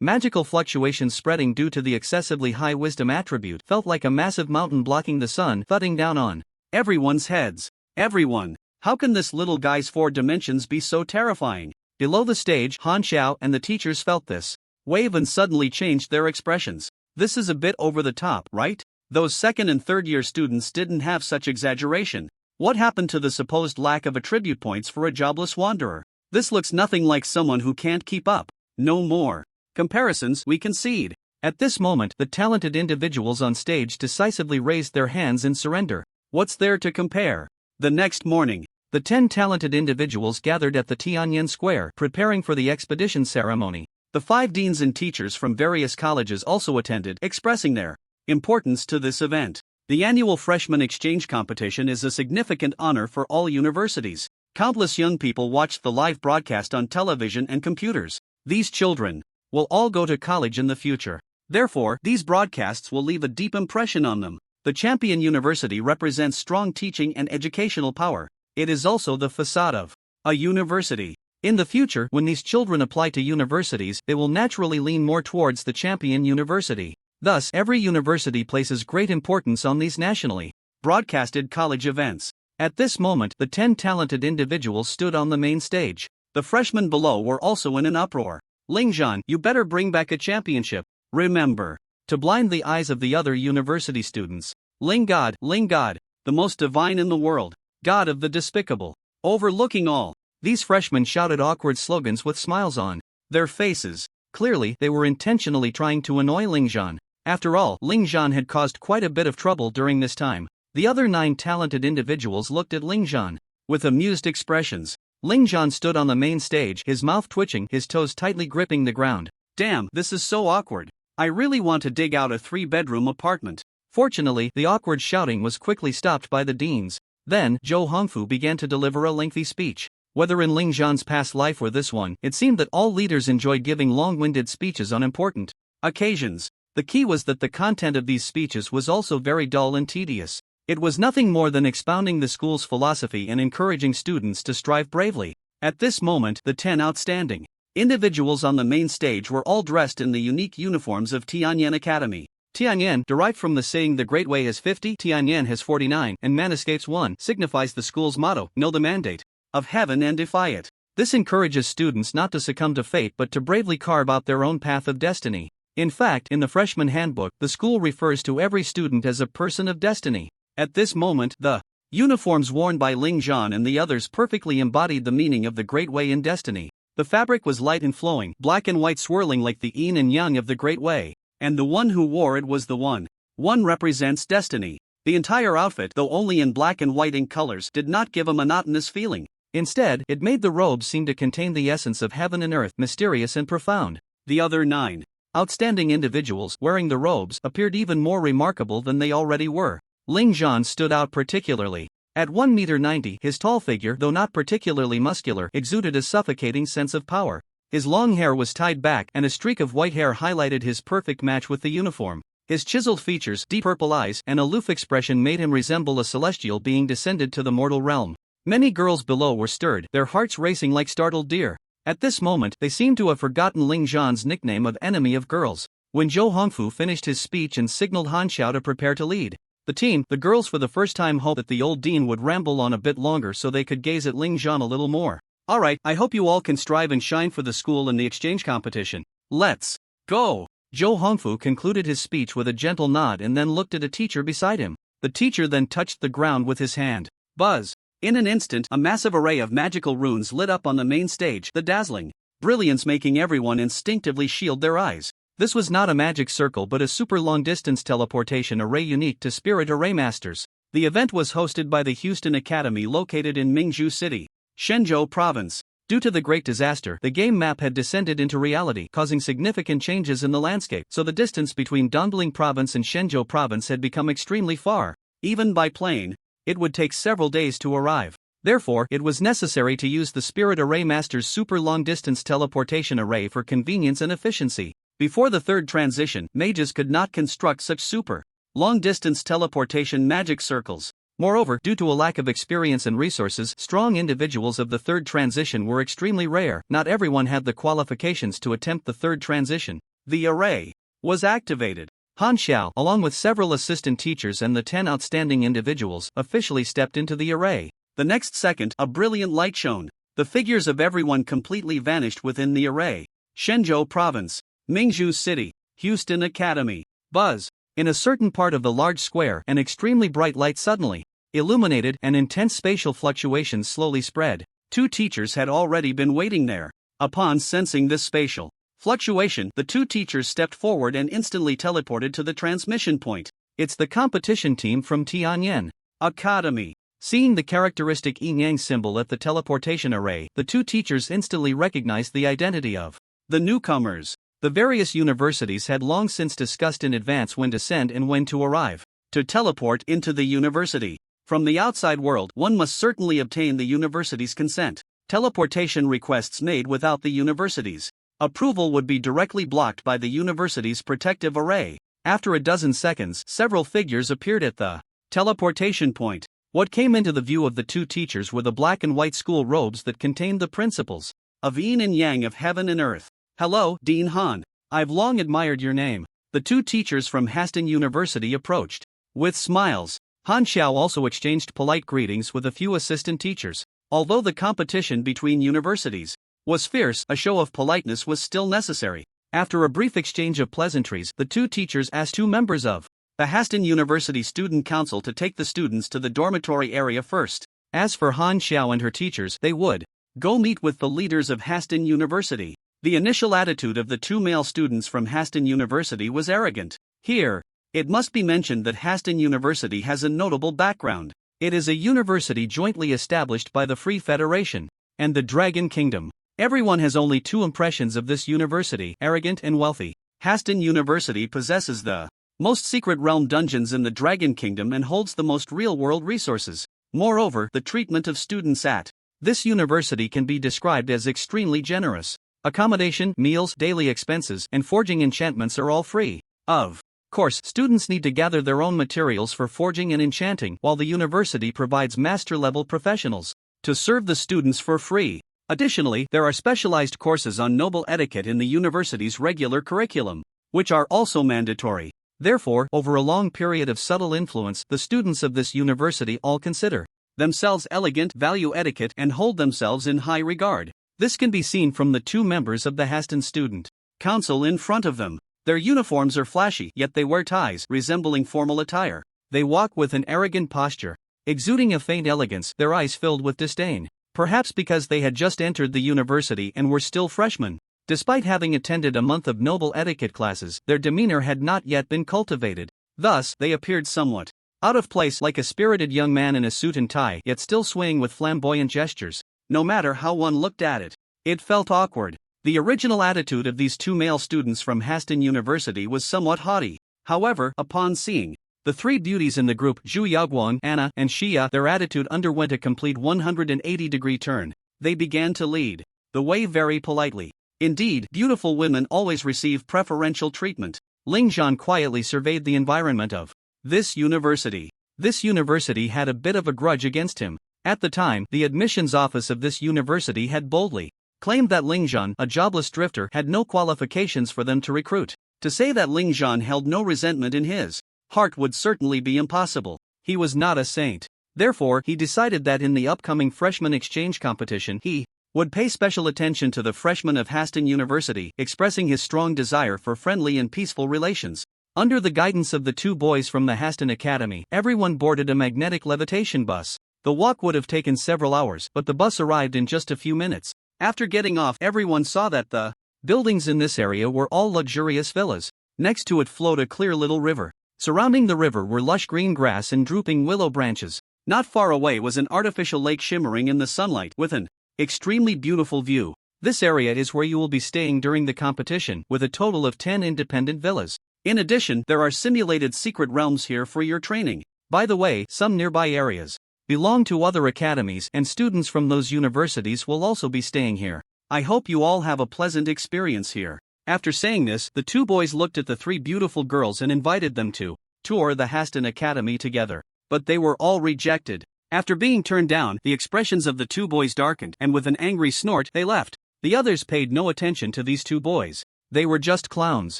magical fluctuations spreading due to the excessively high wisdom attribute, felt like a massive mountain blocking the sun, thudding down on everyone's heads. Everyone, how can this little guy's 4 dimensions be so terrifying? Below the stage, Han Xiao and the teachers felt this wave and suddenly changed their expressions. This is a bit over the top, right? Those second and third year students didn't have such exaggeration. What happened to the supposed lack of attribute points for a jobless wanderer? This looks nothing like someone who can't keep up. No more comparisons, we concede. At this moment, the talented individuals on stage decisively raised their hands in surrender. What's there to compare? The next morning, the 10 talented individuals gathered at the Tianyan Square, preparing for the expedition ceremony. The 5 deans and teachers from various colleges also attended, expressing their importance to this event. The annual freshman exchange competition is a significant honor for all universities. Countless young people watched the live broadcast on television and computers. These children will all go to college in the future. Therefore, these broadcasts will leave a deep impression on them. The champion university represents strong teaching and educational power. It is also the facade of a university. In the future, when these children apply to universities, they will naturally lean more towards the champion university. Thus, every university places great importance on these nationally broadcasted college events. At this moment, the 10 talented individuals stood on the main stage. The freshmen below were also in an uproar. Ling Zhan, you better bring back a championship. Remember to blind the eyes of the other university students. Ling God, the most divine in the world, God of the despicable, overlooking all. These freshmen shouted awkward slogans with smiles on their faces. Clearly, they were intentionally trying to annoy Ling Zhan. After all, Ling Zhan had caused quite a bit of trouble during this time. The other 9 talented individuals looked at Ling Zhan with amused expressions. Ling Zhan stood on the main stage, his mouth twitching, his toes tightly gripping the ground. Damn, this is so awkward. I really want to dig out a 3-bedroom apartment. Fortunately, the awkward shouting was quickly stopped by the deans. Then, Zhou Hongfu began to deliver a lengthy speech. Whether in Ling Zhan's past life or this one, it seemed that all leaders enjoyed giving long-winded speeches on important occasions. The key was that the content of these speeches was also very dull and tedious. It was nothing more than expounding the school's philosophy and encouraging students to strive bravely. At this moment, the 10 outstanding individuals on the main stage were all dressed in the unique uniforms of Tianyan Academy. Tianyan, derived from the saying the Great Way has 50, Tianyan has 49, and man escapes 1, signifies the school's motto, know the mandate of heaven and defy it. This encourages students not to succumb to fate but to bravely carve out their own path of destiny. In fact, in the freshman handbook, the school refers to every student as a person of destiny. At this moment, the uniforms worn by Ling Zhan and the others perfectly embodied the meaning of the Great Way in destiny. The fabric was light and flowing, black and white swirling like the yin and yang of the Great Way. And the one who wore it was the one. One represents destiny. The entire outfit, though only in black and white ink colors, did not give a monotonous feeling. Instead, it made the robes seem to contain the essence of heaven and earth, mysterious and profound. The other 9 outstanding individuals wearing the robes appeared even more remarkable than they already were. Ling Zhan stood out particularly. At 1.90 m, his tall figure, though not particularly muscular, exuded a suffocating sense of power. His long hair was tied back, and a streak of white hair highlighted his perfect match with the uniform. His chiseled features, deep purple eyes, and aloof expression made him resemble a celestial being descended to the mortal realm. Many girls below were stirred, their hearts racing like startled deer. At this moment, they seemed to have forgotten Ling Zhan's nickname of enemy of girls. When Zhou Hongfu finished his speech and signaled Han Xiao to prepare to lead the girls for the first time hoped that the old dean would ramble on a bit longer so they could gaze at Ling Zhan a little more. Alright, I hope you all can strive and shine for the school in the exchange competition. Let's go! Zhou Hongfu concluded his speech with a gentle nod and then looked at a teacher beside him. The teacher then touched the ground with his hand. Buzz! In an instant, a massive array of magical runes lit up on the main stage, the dazzling brilliance making everyone instinctively shield their eyes. This was not a magic circle but a super long-distance teleportation array unique to Spirit Array Masters. The event was hosted by the Houston Academy located in Mingzhou City, Shenzhou Province. Due to the Great Disaster, the game map had descended into reality, causing significant changes in the landscape, so the distance between Dongling Province and Shenzhou Province had become extremely far. Even by plane, it would take several days to arrive. Therefore, it was necessary to use the Spirit Array Master's super long-distance teleportation array for convenience and efficiency. Before the third transition, mages could not construct such super long-distance teleportation magic circles. Moreover, due to a lack of experience and resources, strong individuals of the third transition were extremely rare. Not everyone had the qualifications to attempt the third transition. The array was activated. Han Xiao, along with several assistant teachers and the 10 outstanding individuals, officially stepped into the array. The next second, a brilliant light shone. The figures of everyone completely vanished within the array. Shenzhou Province, Mingzhou City, Houston Academy. Buzz. In a certain part of the large square, an extremely bright light suddenly illuminated, and intense spatial fluctuations slowly spread. 2 teachers had already been waiting there. Upon sensing this spatial fluctuation, the 2 teachers stepped forward and instantly teleported to the transmission point. It's the competition team from Tianyan Academy. Seeing the characteristic yin-yang symbol at the teleportation array, the 2 teachers instantly recognized the identity of the newcomers. The various universities had long since discussed in advance when to send and when to arrive. To teleport into the university from the outside world, one must certainly obtain the university's consent. Teleportation requests made without the university's approval would be directly blocked by the university's protective array. After a dozen seconds, several figures appeared at the teleportation point. What came into the view of the 2 teachers were the black and white school robes that contained the principles of yin and yang of heaven and earth. Hello, Dean Han. I've long admired your name. The 2 teachers from Haston University approached. With smiles, Han Xiao also exchanged polite greetings with a few assistant teachers. Although the competition between universities was fierce, a show of politeness was still necessary. After a brief exchange of pleasantries, the 2 teachers asked 2 members of the Haston University Student Council to take the students to the dormitory area first. As for Han Xiao and her teachers, they would go meet with the leaders of Haston University. The initial attitude of the 2 male students from Haston University was arrogant. Here, it must be mentioned that Haston University has a notable background. It is a university jointly established by the Free Federation and the Dragon Kingdom. Everyone has only 2 impressions of this university: arrogant and wealthy. Haston University possesses the most secret realm dungeons in the Dragon Kingdom and holds the most real-world resources. Moreover, the treatment of students at this university can be described as extremely generous. Accommodation, meals, daily expenses, and forging enchantments are all free. Of course, students need to gather their own materials for forging and enchanting, while the university provides master-level professionals to serve the students for free. Additionally, there are specialized courses on noble etiquette in the university's regular curriculum, which are also mandatory. Therefore, over a long period of subtle influence, the students of this university all consider themselves elegant, value etiquette, and hold themselves in high regard. This can be seen from the 2 members of the Haston Student Council in front of them. Their uniforms are flashy, yet they wear ties resembling formal attire. They walk with an arrogant posture, exuding a faint elegance, their eyes filled with disdain. Perhaps because they had just entered the university and were still freshmen. Despite having attended a month of noble etiquette classes, their demeanor had not yet been cultivated. Thus, they appeared somewhat out of place, like a spirited young man in a suit and tie, yet still swaying with flamboyant gestures. No matter how one looked at it, it felt awkward. The original attitude of these 2 male students from Haston University was somewhat haughty. However, upon seeing the 3 beauties in the group, Zhu Yaoguang, Anna, and Xia, their attitude underwent a complete 180-degree turn. They began to lead the way very politely. Indeed, beautiful women always receive preferential treatment. Ling Zhan quietly surveyed the environment of this university. This university had a bit of a grudge against him. At the time, the admissions office of this university had boldly claimed that Ling Zhan, a jobless drifter, had no qualifications for them to recruit. To say that Ling Zhan held no resentment in his heart would certainly be impossible. He was not a saint. Therefore, he decided that in the upcoming freshman exchange competition, he would pay special attention to the freshmen of Haston University, expressing his strong desire for friendly and peaceful relations. Under the guidance of the 2 boys from the Haston Academy, everyone boarded a magnetic levitation bus. The walk would have taken several hours, but the bus arrived in just a few minutes. After getting off, everyone saw that the buildings in this area were all luxurious villas. Next to it flowed a clear little river. Surrounding the river were lush green grass and drooping willow branches. Not far away was an artificial lake shimmering in the sunlight, with an Extremely beautiful view. This area is where you will be staying during the competition, with a total of 10 independent villas. In addition, there are simulated secret realms here for your training. By the way, some nearby areas belong to other academies, and students from those universities will also be staying here. I hope you all have a pleasant experience here. After saying this, the two boys looked at the three beautiful girls and invited them to tour the Haston Academy together. But they were all rejected. After being turned down, the expressions of the two boys darkened, and with an angry snort, they left. The others paid no attention to these two boys. They were just clowns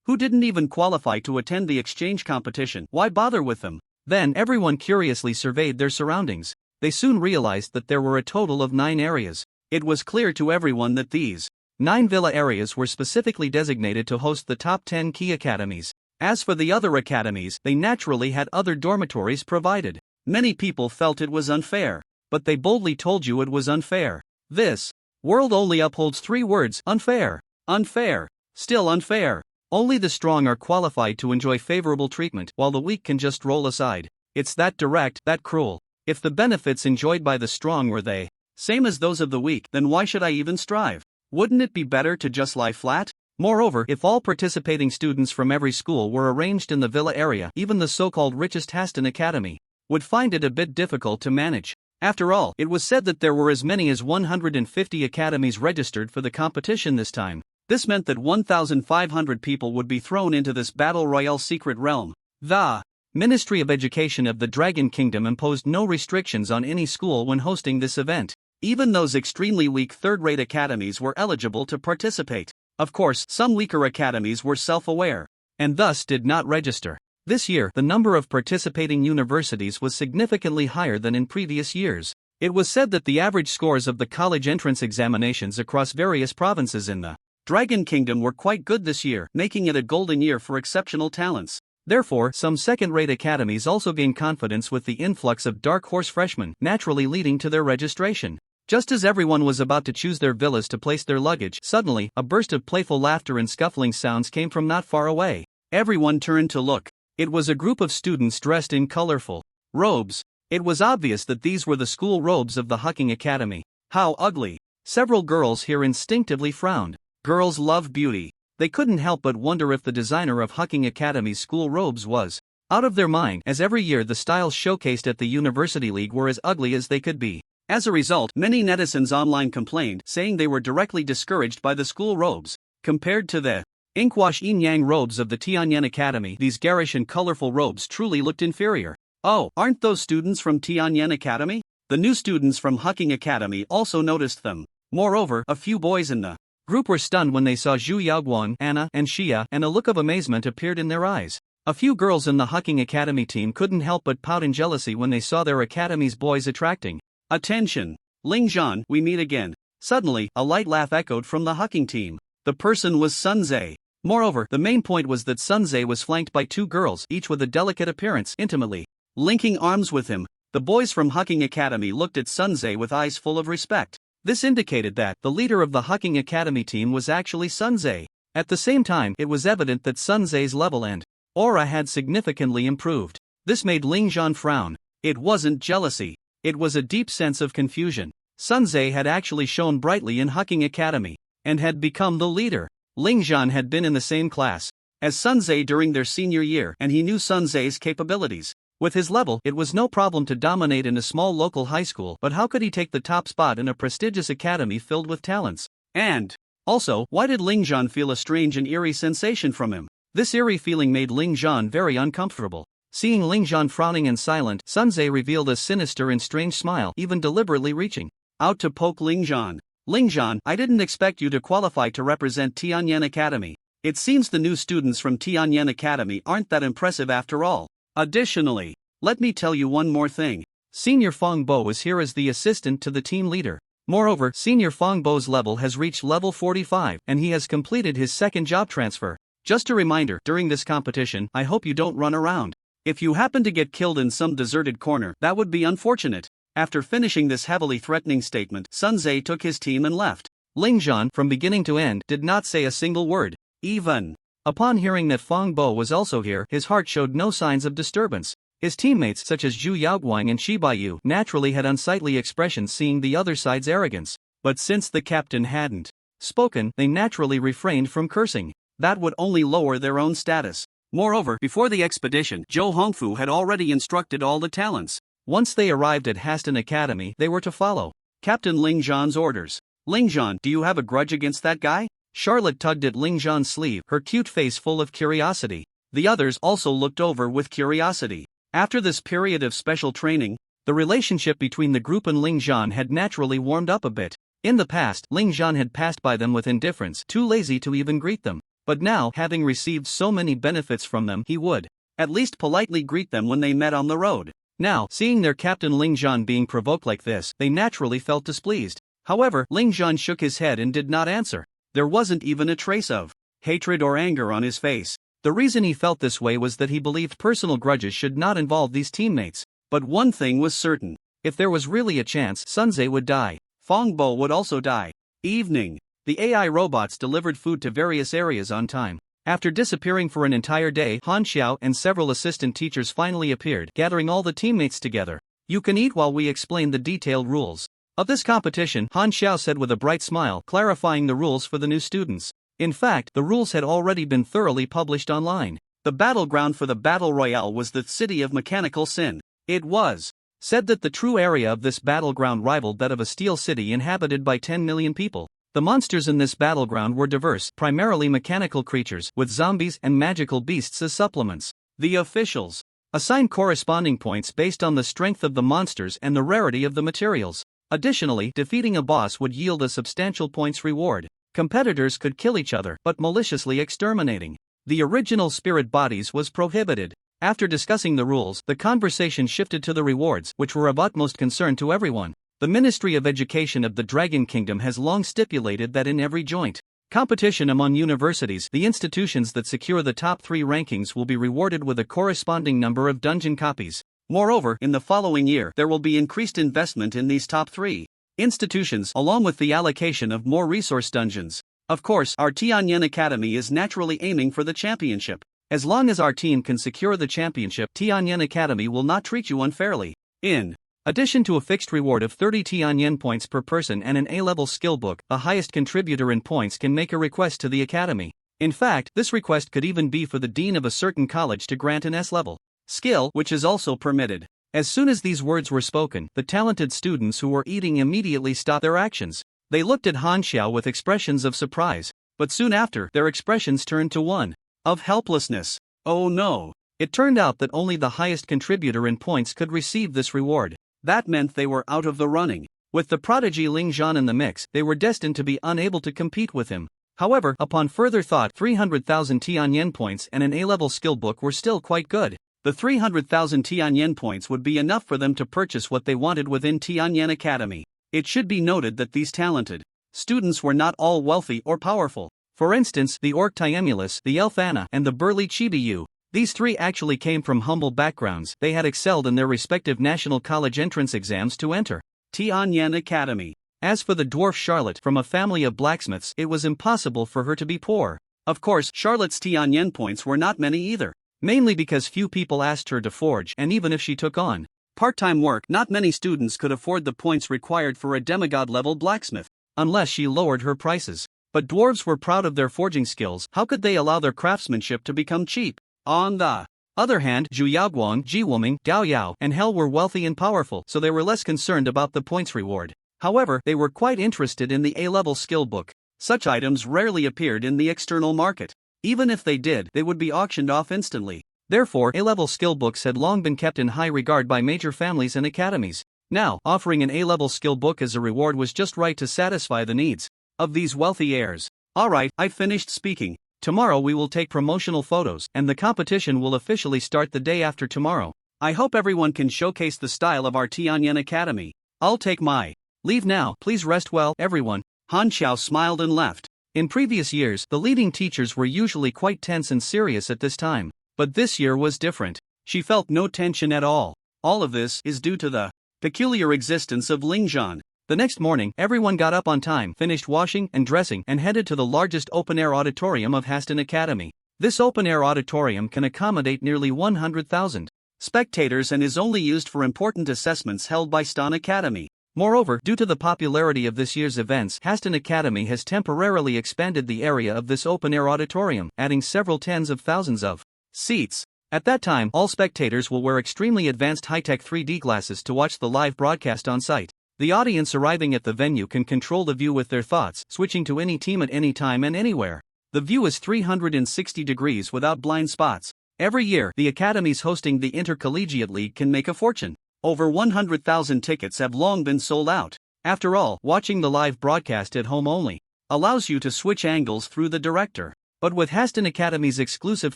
who didn't even qualify to attend the exchange competition. Why bother with them? Then everyone curiously surveyed their surroundings. They soon realized that there were a total of 9 areas. It was clear to everyone that these 9 villa areas were specifically designated to host the top 10 key academies. As for the other academies, they naturally had other dormitories provided. Many people felt it was unfair, but they boldly told you it was unfair. This world only upholds 3 words: unfair, unfair, still unfair. Only the strong are qualified to enjoy favorable treatment, while the weak can just roll aside. It's that direct, that cruel. If the benefits enjoyed by the strong were the same as those of the weak, then why should I even strive? Wouldn't it be better to just lie flat? Moreover, if all participating students from every school were arranged in the villa area, even the so-called richest Haston Academy would find it a bit difficult to manage. After all, it was said that there were as many as 150 academies registered for the competition this time. This meant that 1,500 people would be thrown into this battle royale secret realm. The Ministry of Education of the Dragon Kingdom imposed no restrictions on any school when hosting this event. Even those extremely weak third-rate academies were eligible to participate. Of course, some weaker academies were self-aware, and thus did not register. This year, the number of participating universities was significantly higher than in previous years. It was said that the average scores of the college entrance examinations across various provinces in the Dragon Kingdom were quite good this year, making it a golden year for exceptional talents. Therefore, some second-rate academies also gained confidence with the influx of dark horse freshmen, naturally leading to their registration. Just as everyone was about to choose their villas to place their luggage, suddenly, a burst of playful laughter and scuffling sounds came from not far away. Everyone turned to look. It was a group of students dressed in colorful robes. It was obvious that these were the school robes of the Hucking Academy. How ugly! Several girls here instinctively frowned. Girls love beauty. They couldn't help but wonder if the designer of Hucking Academy's school robes was out of their mind, as every year the styles showcased at the University League were as ugly as they could be. As a result, many netizens online complained, saying they were directly discouraged by the school robes. Compared to the inkwash yin-yang robes of the Tianyan Academy, these garish and colorful robes truly looked inferior. Oh, aren't those students from Tianyan Academy? The new students from Hucking Academy also noticed them. Moreover, a few boys in the group were stunned when they saw Zhu Yaoguang, Anna, and Xia, and a look of amazement appeared in their eyes. A few girls in the Hucking Academy team couldn't help but pout in jealousy when they saw their academy's boys attracting attention. Ling Zhan, we meet again. Suddenly, a light laugh echoed from the Hucking team. The person was Sunze. Moreover, the main point was that Sunze was flanked by 2 girls, each with a delicate appearance, intimately linking arms with him. The boys from Hucking Academy looked at Sunze with eyes full of respect. This indicated that the leader of the Hucking Academy team was actually Sunze. At the same time, it was evident that Sunze's level and aura had significantly improved. This made Ling Zhan frown. It wasn't jealousy. It was a deep sense of confusion. Sunze had actually shone brightly in Hucking Academy, and had become the leader. Ling Zhan had been in the same class as Sunze during their senior year, and he knew Sunze's capabilities. With his level, it was no problem to dominate in a small local high school, but how could he take the top spot in a prestigious academy filled with talents? And also, why did Ling Zhan feel a strange and eerie sensation from him? This eerie feeling made Ling Zhan very uncomfortable. Seeing Ling Zhan frowning and silent, Sunze revealed a sinister and strange smile, even deliberately reaching out to poke Ling Zhan. Ling Zhan, I didn't expect you to qualify to represent Tianyan Academy. It seems the new students from Tianyan Academy aren't that impressive after all. Additionally, let me tell you one more thing. Senior Fong Bo is here as the assistant to the team leader. Moreover, Senior Fong Bo's level has reached level 45, and he has completed his second job transfer. Just a reminder, during this competition, I hope you don't run around. If you happen to get killed in some deserted corner, that would be unfortunate. After finishing this heavily threatening statement, Sunze took his team and left. Ling Zhan, from beginning to end, did not say a single word. Even upon hearing that Fong Bo was also here, his heart showed no signs of disturbance. His teammates such as Zhu Yaoguang and Shi Baiyu naturally had unsightly expressions seeing the other side's arrogance. But since the captain hadn't spoken, they naturally refrained from cursing. That would only lower their own status. Moreover, before the expedition, Zhou Hongfu had already instructed all the talents. Once they arrived at Haston Academy, they were to follow Captain Ling Zhan's orders. Ling Zhan, do you have a grudge against that guy? Charlotte tugged at Ling Zhan's sleeve, her cute face full of curiosity. The others also looked over with curiosity. After this period of special training, the relationship between the group and Ling Zhan had naturally warmed up a bit. In the past, Ling Zhan had passed by them with indifference, too lazy to even greet them. But now, having received so many benefits from them, he would at least politely greet them when they met on the road. Now, seeing their captain Ling Zhan being provoked like this, they naturally felt displeased. However, Ling Zhan shook his head and did not answer. There wasn't even a trace of hatred or anger on his face. The reason he felt this way was that he believed personal grudges should not involve these teammates. But one thing was certain. If there was really a chance, Sunze would die. Fong Bo would also die. Evening. The AI robots delivered food to various areas on time. After disappearing for an entire day, Han Xiao and several assistant teachers finally appeared, gathering all the teammates together. You can eat while we explain the detailed rules of this competition, Han Xiao said with a bright smile, clarifying the rules for the new students. In fact, the rules had already been thoroughly published online. The battleground for the battle royale was the city of Mechanical Sin. It was said that the true area of this battleground rivaled that of a steel city inhabited by 10 million people. The monsters in this battleground were diverse, primarily mechanical creatures, with zombies and magical beasts as supplements. The officials assigned corresponding points based on the strength of the monsters and the rarity of the materials. Additionally, defeating a boss would yield a substantial points reward. Competitors could kill each other, but maliciously exterminating the original spirit bodies was prohibited. After discussing the rules, the conversation shifted to the rewards, which were of utmost concern to everyone. The Ministry of Education of the Dragon Kingdom has long stipulated that in every joint competition among universities, the institutions that secure the top 3 rankings will be rewarded with a corresponding number of dungeon copies. Moreover, in the following year, there will be increased investment in these top 3 institutions, along with the allocation of more resource dungeons. Of course, our Tianyan Academy is naturally aiming for the championship. As long as our team can secure the championship, Tianyan Academy will not treat you unfairly. In addition to a fixed reward of 30 Tianyan points per person and an A-level skill book, the highest contributor in points can make a request to the academy. In fact, this request could even be for the dean of a certain college to grant an S-level skill, which is also permitted. As soon as these words were spoken, the talented students who were eating immediately stopped their actions. They looked at Han Xiao with expressions of surprise, but soon after, their expressions turned to one of helplessness. Oh no! It turned out that only the highest contributor in points could receive this reward. That meant they were out of the running. With the prodigy Ling Zhan in the mix, they were destined to be unable to compete with him. However, upon further thought, 300,000 Tianyan points and an A-level skill book were still quite good. The 300,000 Tianyan points would be enough for them to purchase what they wanted within Tianyan Academy. It should be noted that these talented students were not all wealthy or powerful. For instance, the orc Tiemulus, the elf Anna, and the burly Chibiyu. These 3 actually came from humble backgrounds. They had excelled in their respective national college entrance exams to enter Tianyan Academy. As for the dwarf Charlotte, from a family of blacksmiths, it was impossible for her to be poor. Of course, Charlotte's Tianyan points were not many either. Mainly because few people asked her to forge, and even if she took on part-time work, not many students could afford the points required for a demigod-level blacksmith, unless she lowered her prices. But dwarves were proud of their forging skills. How could they allow their craftsmanship to become cheap? On the other hand, Zhu Yaoguang, Ji Wuming, Dao Yao, and Hel were wealthy and powerful, so they were less concerned about the points reward. However, they were quite interested in the A-level skill book. Such items rarely appeared in the external market. Even if they did, they would be auctioned off instantly. Therefore, A-level skill books had long been kept in high regard by major families and academies. Now, offering an A-level skill book as a reward was just right to satisfy the needs of these wealthy heirs. Alright, I finished speaking. Tomorrow we will take promotional photos, and the competition will officially start the day after tomorrow. I hope everyone can showcase the style of our Tianyan Academy. I'll take my leave now. Please rest well, everyone. Han Xiao smiled and left. In previous years, the leading teachers were usually quite tense and serious at this time. But this year was different. She felt no tension at all. All of this is due to the peculiar existence of Ling Zhan. The next morning, everyone got up on time, finished washing and dressing, and headed to the largest open-air auditorium of Haston Academy. This open-air auditorium can accommodate nearly 100,000 spectators and is only used for important assessments held by Stan Academy. Moreover, due to the popularity of this year's events, Haston Academy has temporarily expanded the area of this open-air auditorium, adding several tens of thousands of seats. At that time, all spectators will wear extremely advanced high-tech 3D glasses to watch the live broadcast on site. The audience arriving at the venue can control the view with their thoughts, switching to any team at any time and anywhere. The view is 360 degrees without blind spots. Every year, the academies hosting the Intercollegiate League can make a fortune. Over 100,000 tickets have long been sold out. After all, watching the live broadcast at home only allows you to switch angles through the director. But with Haston Academy's exclusive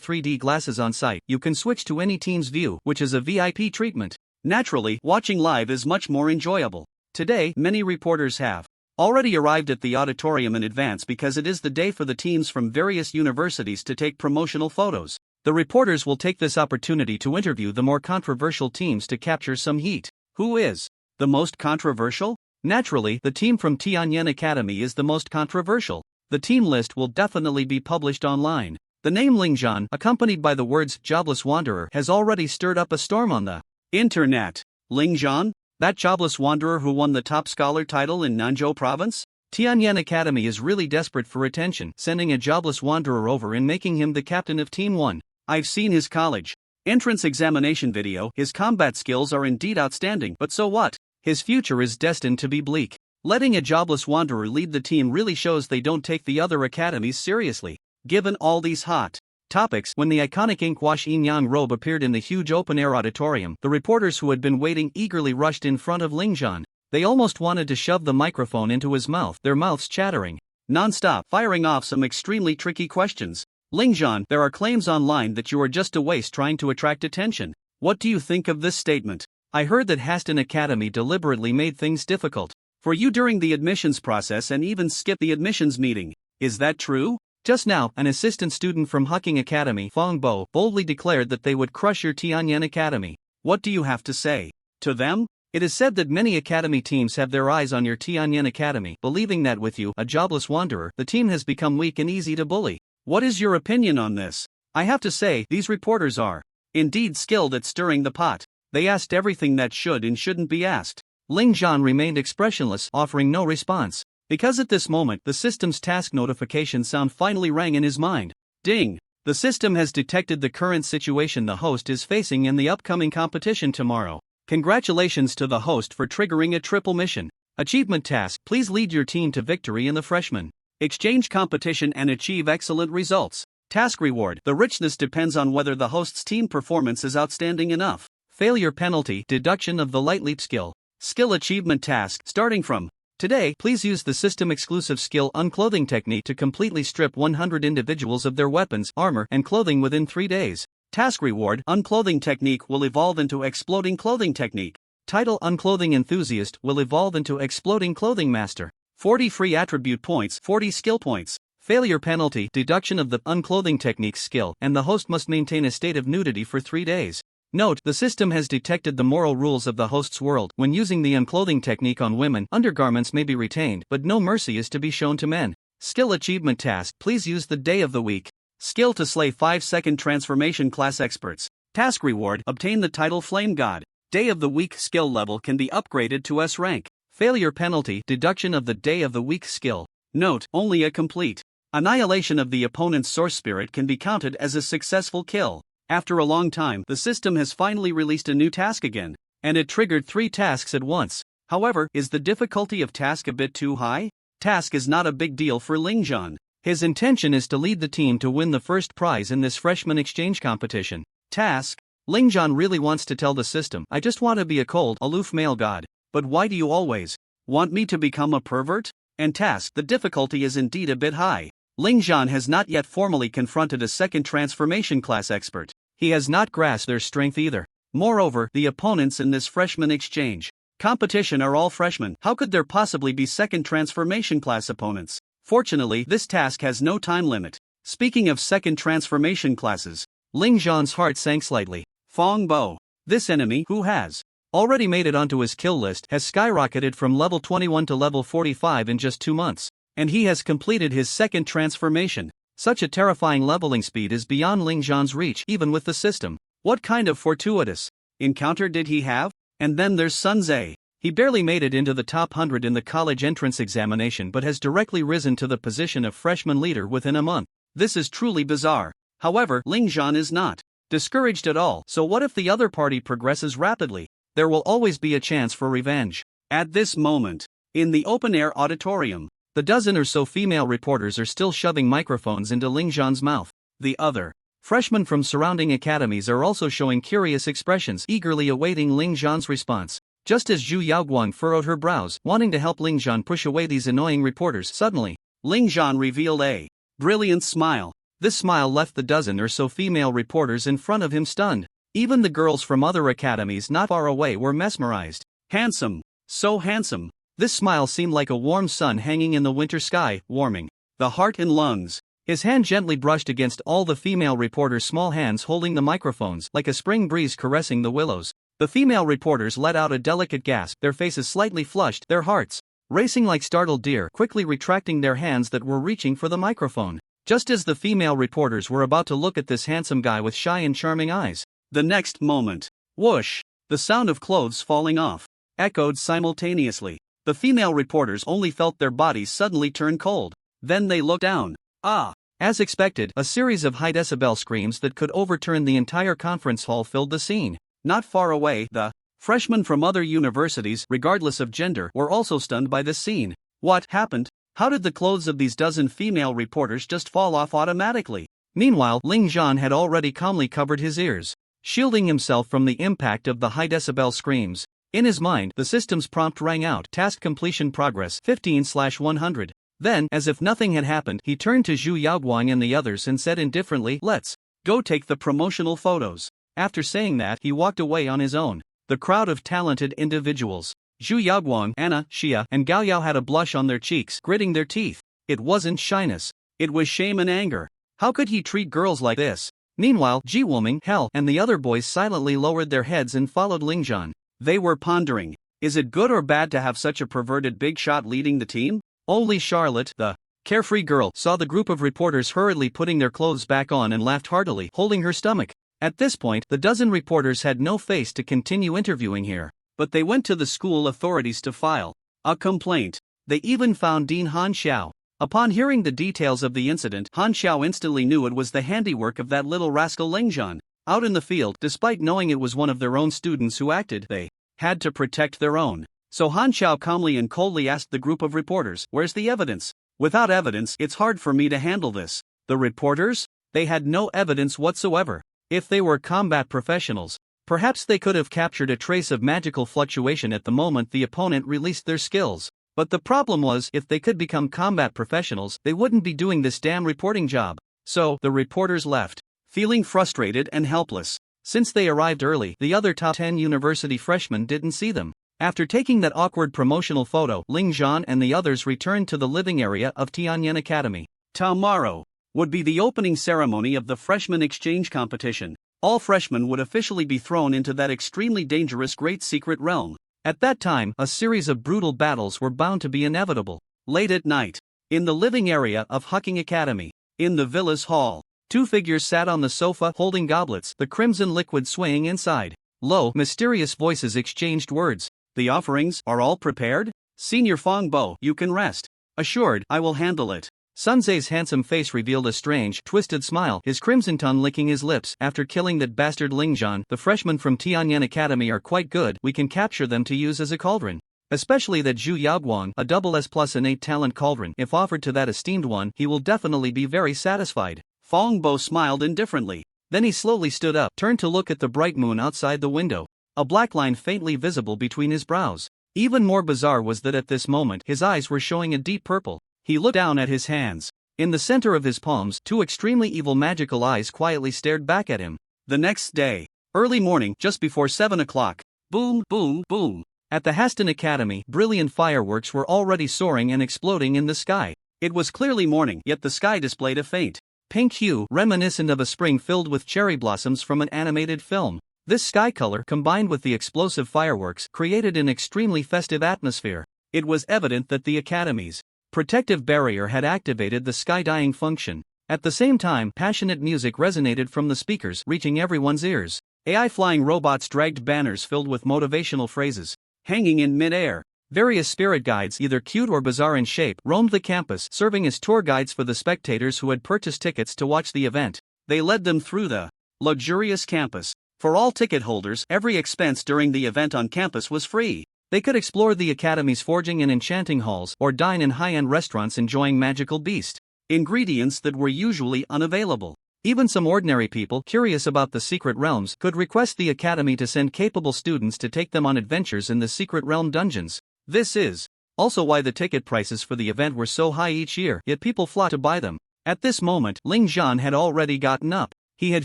3D glasses on site, you can switch to any team's view, which is a VIP treatment. Naturally, watching live is much more enjoyable. Today, many reporters have already arrived at the auditorium in advance because it is the day for the teams from various universities to take promotional photos. The reporters will take this opportunity to interview the more controversial teams to capture some heat. Who is the most controversial? Naturally, the team from Tianyan Academy is the most controversial. The team list will definitely be published online. The name Lingzhan, accompanied by the words jobless wanderer, has already stirred up a storm on the internet. Lingzhan? That jobless wanderer who won the top scholar title in Nanzhou province? Tianyan Academy is really desperate for attention, sending a jobless wanderer over and making him the captain of Team 1. I've seen his college entrance examination video. His combat skills are indeed outstanding, but so what? His future is destined to be bleak. Letting a jobless wanderer lead the team really shows they don't take the other academies seriously. Given all these hot topics, when the iconic ink-wash yin-yang robe appeared in the huge open-air auditorium, the reporters who had been waiting eagerly rushed in front of Lingzhan. They almost wanted to shove the microphone into his mouth, their mouths chattering non-stop, firing off some extremely tricky questions. Lingzhan, there are claims online that you are just a waste trying to attract attention. What do you think of this statement? I heard that Haston Academy deliberately made things difficult for you during the admissions process and even skipped the admissions meeting. Is that true? Just now, an assistant student from Hucking Academy, Fong Bo, boldly declared that they would crush your Tianyan Academy. What do you have to say to them? It is said that many academy teams have their eyes on your Tianyan Academy, believing that with you, a jobless wanderer, the team has become weak and easy to bully. What is your opinion on this? I have to say, these reporters are indeed skilled at stirring the pot. They asked everything that should and shouldn't be asked. Lingzhan remained expressionless, offering no response. Because at this moment, the system's task notification sound finally rang in his mind. Ding! The system has detected the current situation the host is facing in the upcoming competition tomorrow. Congratulations to the host for triggering a triple mission. Achievement task: please lead your team to victory in the freshman exchange competition and achieve excellent results. Task reward: the richness depends on whether the host's team performance is outstanding enough. Failure penalty: deduction of the light leap skill. Skill achievement task: starting from today, please use the system-exclusive skill Unclothing technique to completely strip 100 individuals of their weapons, armor, and clothing within 3 days. Task reward: Unclothing technique will evolve into Exploding Clothing technique. Title: Unclothing Enthusiast will evolve into Exploding Clothing Master. 40 free attribute points, 40 skill points. Failure penalty: deduction of the Unclothing technique skill, and the host must maintain a state of nudity for 3 days. Note: the system has detected the moral rules of the host's world. When using the unclothing technique on women, undergarments may be retained, but no mercy is to be shown to men. Skill achievement task: please use the day of the week. Skill to slay 5-second transformation class experts. Task reward: obtain the title Flame God. Day of the week skill level can be upgraded to S rank. Failure penalty: deduction of the day of the week skill. Note: only a complete annihilation of the opponent's source spirit can be counted as a successful kill. After a long time, the system has finally released a new task again, and it triggered 3 tasks at once. However, is the difficulty of task a bit too high? Task is not a big deal for Lingzhan. His intention is to lead the team to win the first prize in this freshman exchange competition. Task: Lingzhan really wants to tell the system, I just want to be a cold, aloof male god. But why do you always want me to become a pervert? And task: the difficulty is indeed a bit high. Lingzhan has not yet formally confronted a second transformation class expert. He has not grasped their strength either. Moreover, the opponents in this freshman exchange competition are all freshmen. How could there possibly be second transformation class opponents? Fortunately, this task has no time limit. Speaking of second transformation classes, Lingzhan's heart sank slightly. Fong Bo, this enemy, who has already made it onto his kill list, has skyrocketed from level 21 to level 45 in just 2 months. And he has completed his second transformation. Such a terrifying leveling speed is beyond Lingzhan's reach, even with the system. What kind of fortuitous encounter did he have? And then there's Sun Tze. He barely made it into the top 100 in the college entrance examination but has directly risen to the position of freshman leader within a month. This is truly bizarre. However, Ling Zhan is not discouraged at all, so what if the other party progresses rapidly? There will always be a chance for revenge. At this moment, in the open-air auditorium, the dozen or so female reporters are still shoving microphones into Ling Zhan's mouth. The other freshmen from surrounding academies are also showing curious expressions, eagerly awaiting Ling Zhan's response. Just as Zhu Yaoguang furrowed her brows, wanting to help Ling Zhan push away these annoying reporters, suddenly, Ling Zhan revealed a brilliant smile. This smile left the dozen or so female reporters in front of him stunned. Even the girls from other academies not far away were mesmerized. Handsome, so handsome. This smile seemed like a warm sun hanging in the winter sky, warming the heart and lungs. His hand gently brushed against all the female reporters' small hands holding the microphones, like a spring breeze caressing the willows. The female reporters let out a delicate gasp, their faces slightly flushed, their hearts racing like startled deer, quickly retracting their hands that were reaching for the microphone. Just as the female reporters were about to look at this handsome guy with shy and charming eyes, the next moment, whoosh, the sound of clothes falling off echoed simultaneously. The female reporters only felt their bodies suddenly turn cold. Then they looked down. Ah! As expected, a series of high-decibel screams that could overturn the entire conference hall filled the scene. Not far away, the freshmen from other universities, regardless of gender, were also stunned by this scene. What happened? How did the clothes of these dozen female reporters just fall off automatically? Meanwhile, Ling Zhan had already calmly covered his ears, shielding himself from the impact of the high-decibel screams. In his mind, the system's prompt rang out, task completion progress 15/100. Then, as if nothing had happened, he turned to Zhu Yaoguang and the others and said indifferently, "Let's go take the promotional photos." After saying that, he walked away on his own. The crowd of talented individuals, Zhu Yaoguang, Anna, Xia, and Gao Yao had a blush on their cheeks, gritting their teeth. It wasn't shyness. It was shame and anger. How could he treat girls like this? Meanwhile, Ji Wuming, Hell, and the other boys silently lowered their heads and followed Ling Zhan. They were pondering, is it good or bad to have such a perverted big shot leading the team? Only Charlotte, the carefree girl, saw the group of reporters hurriedly putting their clothes back on and laughed heartily, holding her stomach. At this point, the dozen reporters had no face to continue interviewing here, but they went to the school authorities to file a complaint. They even found Dean Han Xiao. Upon hearing the details of the incident, Han Xiao instantly knew it was the handiwork of that little rascal Ling Zhan. Out in the field, despite knowing it was one of their own students who acted, they had to protect their own. So Han Xiao calmly and coldly asked the group of reporters, "Where's the evidence?" "Without evidence, it's hard for me to handle this." The reporters? They had no evidence whatsoever. If they were combat professionals, perhaps they could have captured a trace of magical fluctuation at the moment the opponent released their skills. But the problem was, if they could become combat professionals, they wouldn't be doing this damn reporting job. So, the reporters left, feeling frustrated and helpless. Since they arrived early, the other top 10 university freshmen didn't see them. After taking that awkward promotional photo, Ling Zhan and the others returned to the living area of Tianyan Academy. Tomorrow would be the opening ceremony of the freshman exchange competition. All freshmen would officially be thrown into that extremely dangerous great secret realm. At that time, a series of brutal battles were bound to be inevitable. Late at night, in the living area of Hucking Academy, in the villa's hall, two figures sat on the sofa holding goblets, the crimson liquid swaying inside. Low, mysterious voices exchanged words. "The offerings are all prepared? Senior Fong Bo, you can rest. Assured, I will handle it." Sunze's handsome face revealed a strange, twisted smile, his crimson tongue licking his lips. "After killing that bastard Ling Zhan, the freshmen from Tianyan Academy are quite good. We can capture them to use as a cauldron. Especially that Zhu Yaoguang, a double S plus innate talent cauldron. If offered to that esteemed one, he will definitely be very satisfied." Fong Bo smiled indifferently. Then he slowly stood up, turned to look at the bright moon outside the window, a black line faintly visible between his brows. Even more bizarre was that at this moment, his eyes were showing a deep purple. He looked down at his hands. In the center of his palms, two extremely evil magical eyes quietly stared back at him. The next day, early morning, just before 7 o'clock, boom, boom, boom. At the Haston Academy, brilliant fireworks were already soaring and exploding in the sky. It was clearly morning, yet the sky displayed a faint pink hue reminiscent of a spring filled with cherry blossoms from an animated film. This sky color, combined with the explosive fireworks, created an extremely festive atmosphere. It was evident that the Academy's protective barrier had activated the sky-dyeing function. At the same time, passionate music resonated from the speakers, reaching everyone's ears. AI flying robots dragged banners filled with motivational phrases. hanging in mid-air. Various spirit guides, either cute or bizarre in shape, roamed the campus, serving as tour guides for the spectators who had purchased tickets to watch the event. They led them through the luxurious campus. For all ticket holders, every expense during the event on campus was free. They could explore the Academy's forging and enchanting halls, or dine in high-end restaurants enjoying magical beast ingredients that were usually unavailable. Even some ordinary people, curious about the secret realms, could request the Academy to send capable students to take them on adventures in the secret realm dungeons. This is also why the ticket prices for the event were so high each year, yet people flocked to buy them. At this moment, Ling Zhan had already gotten up. He had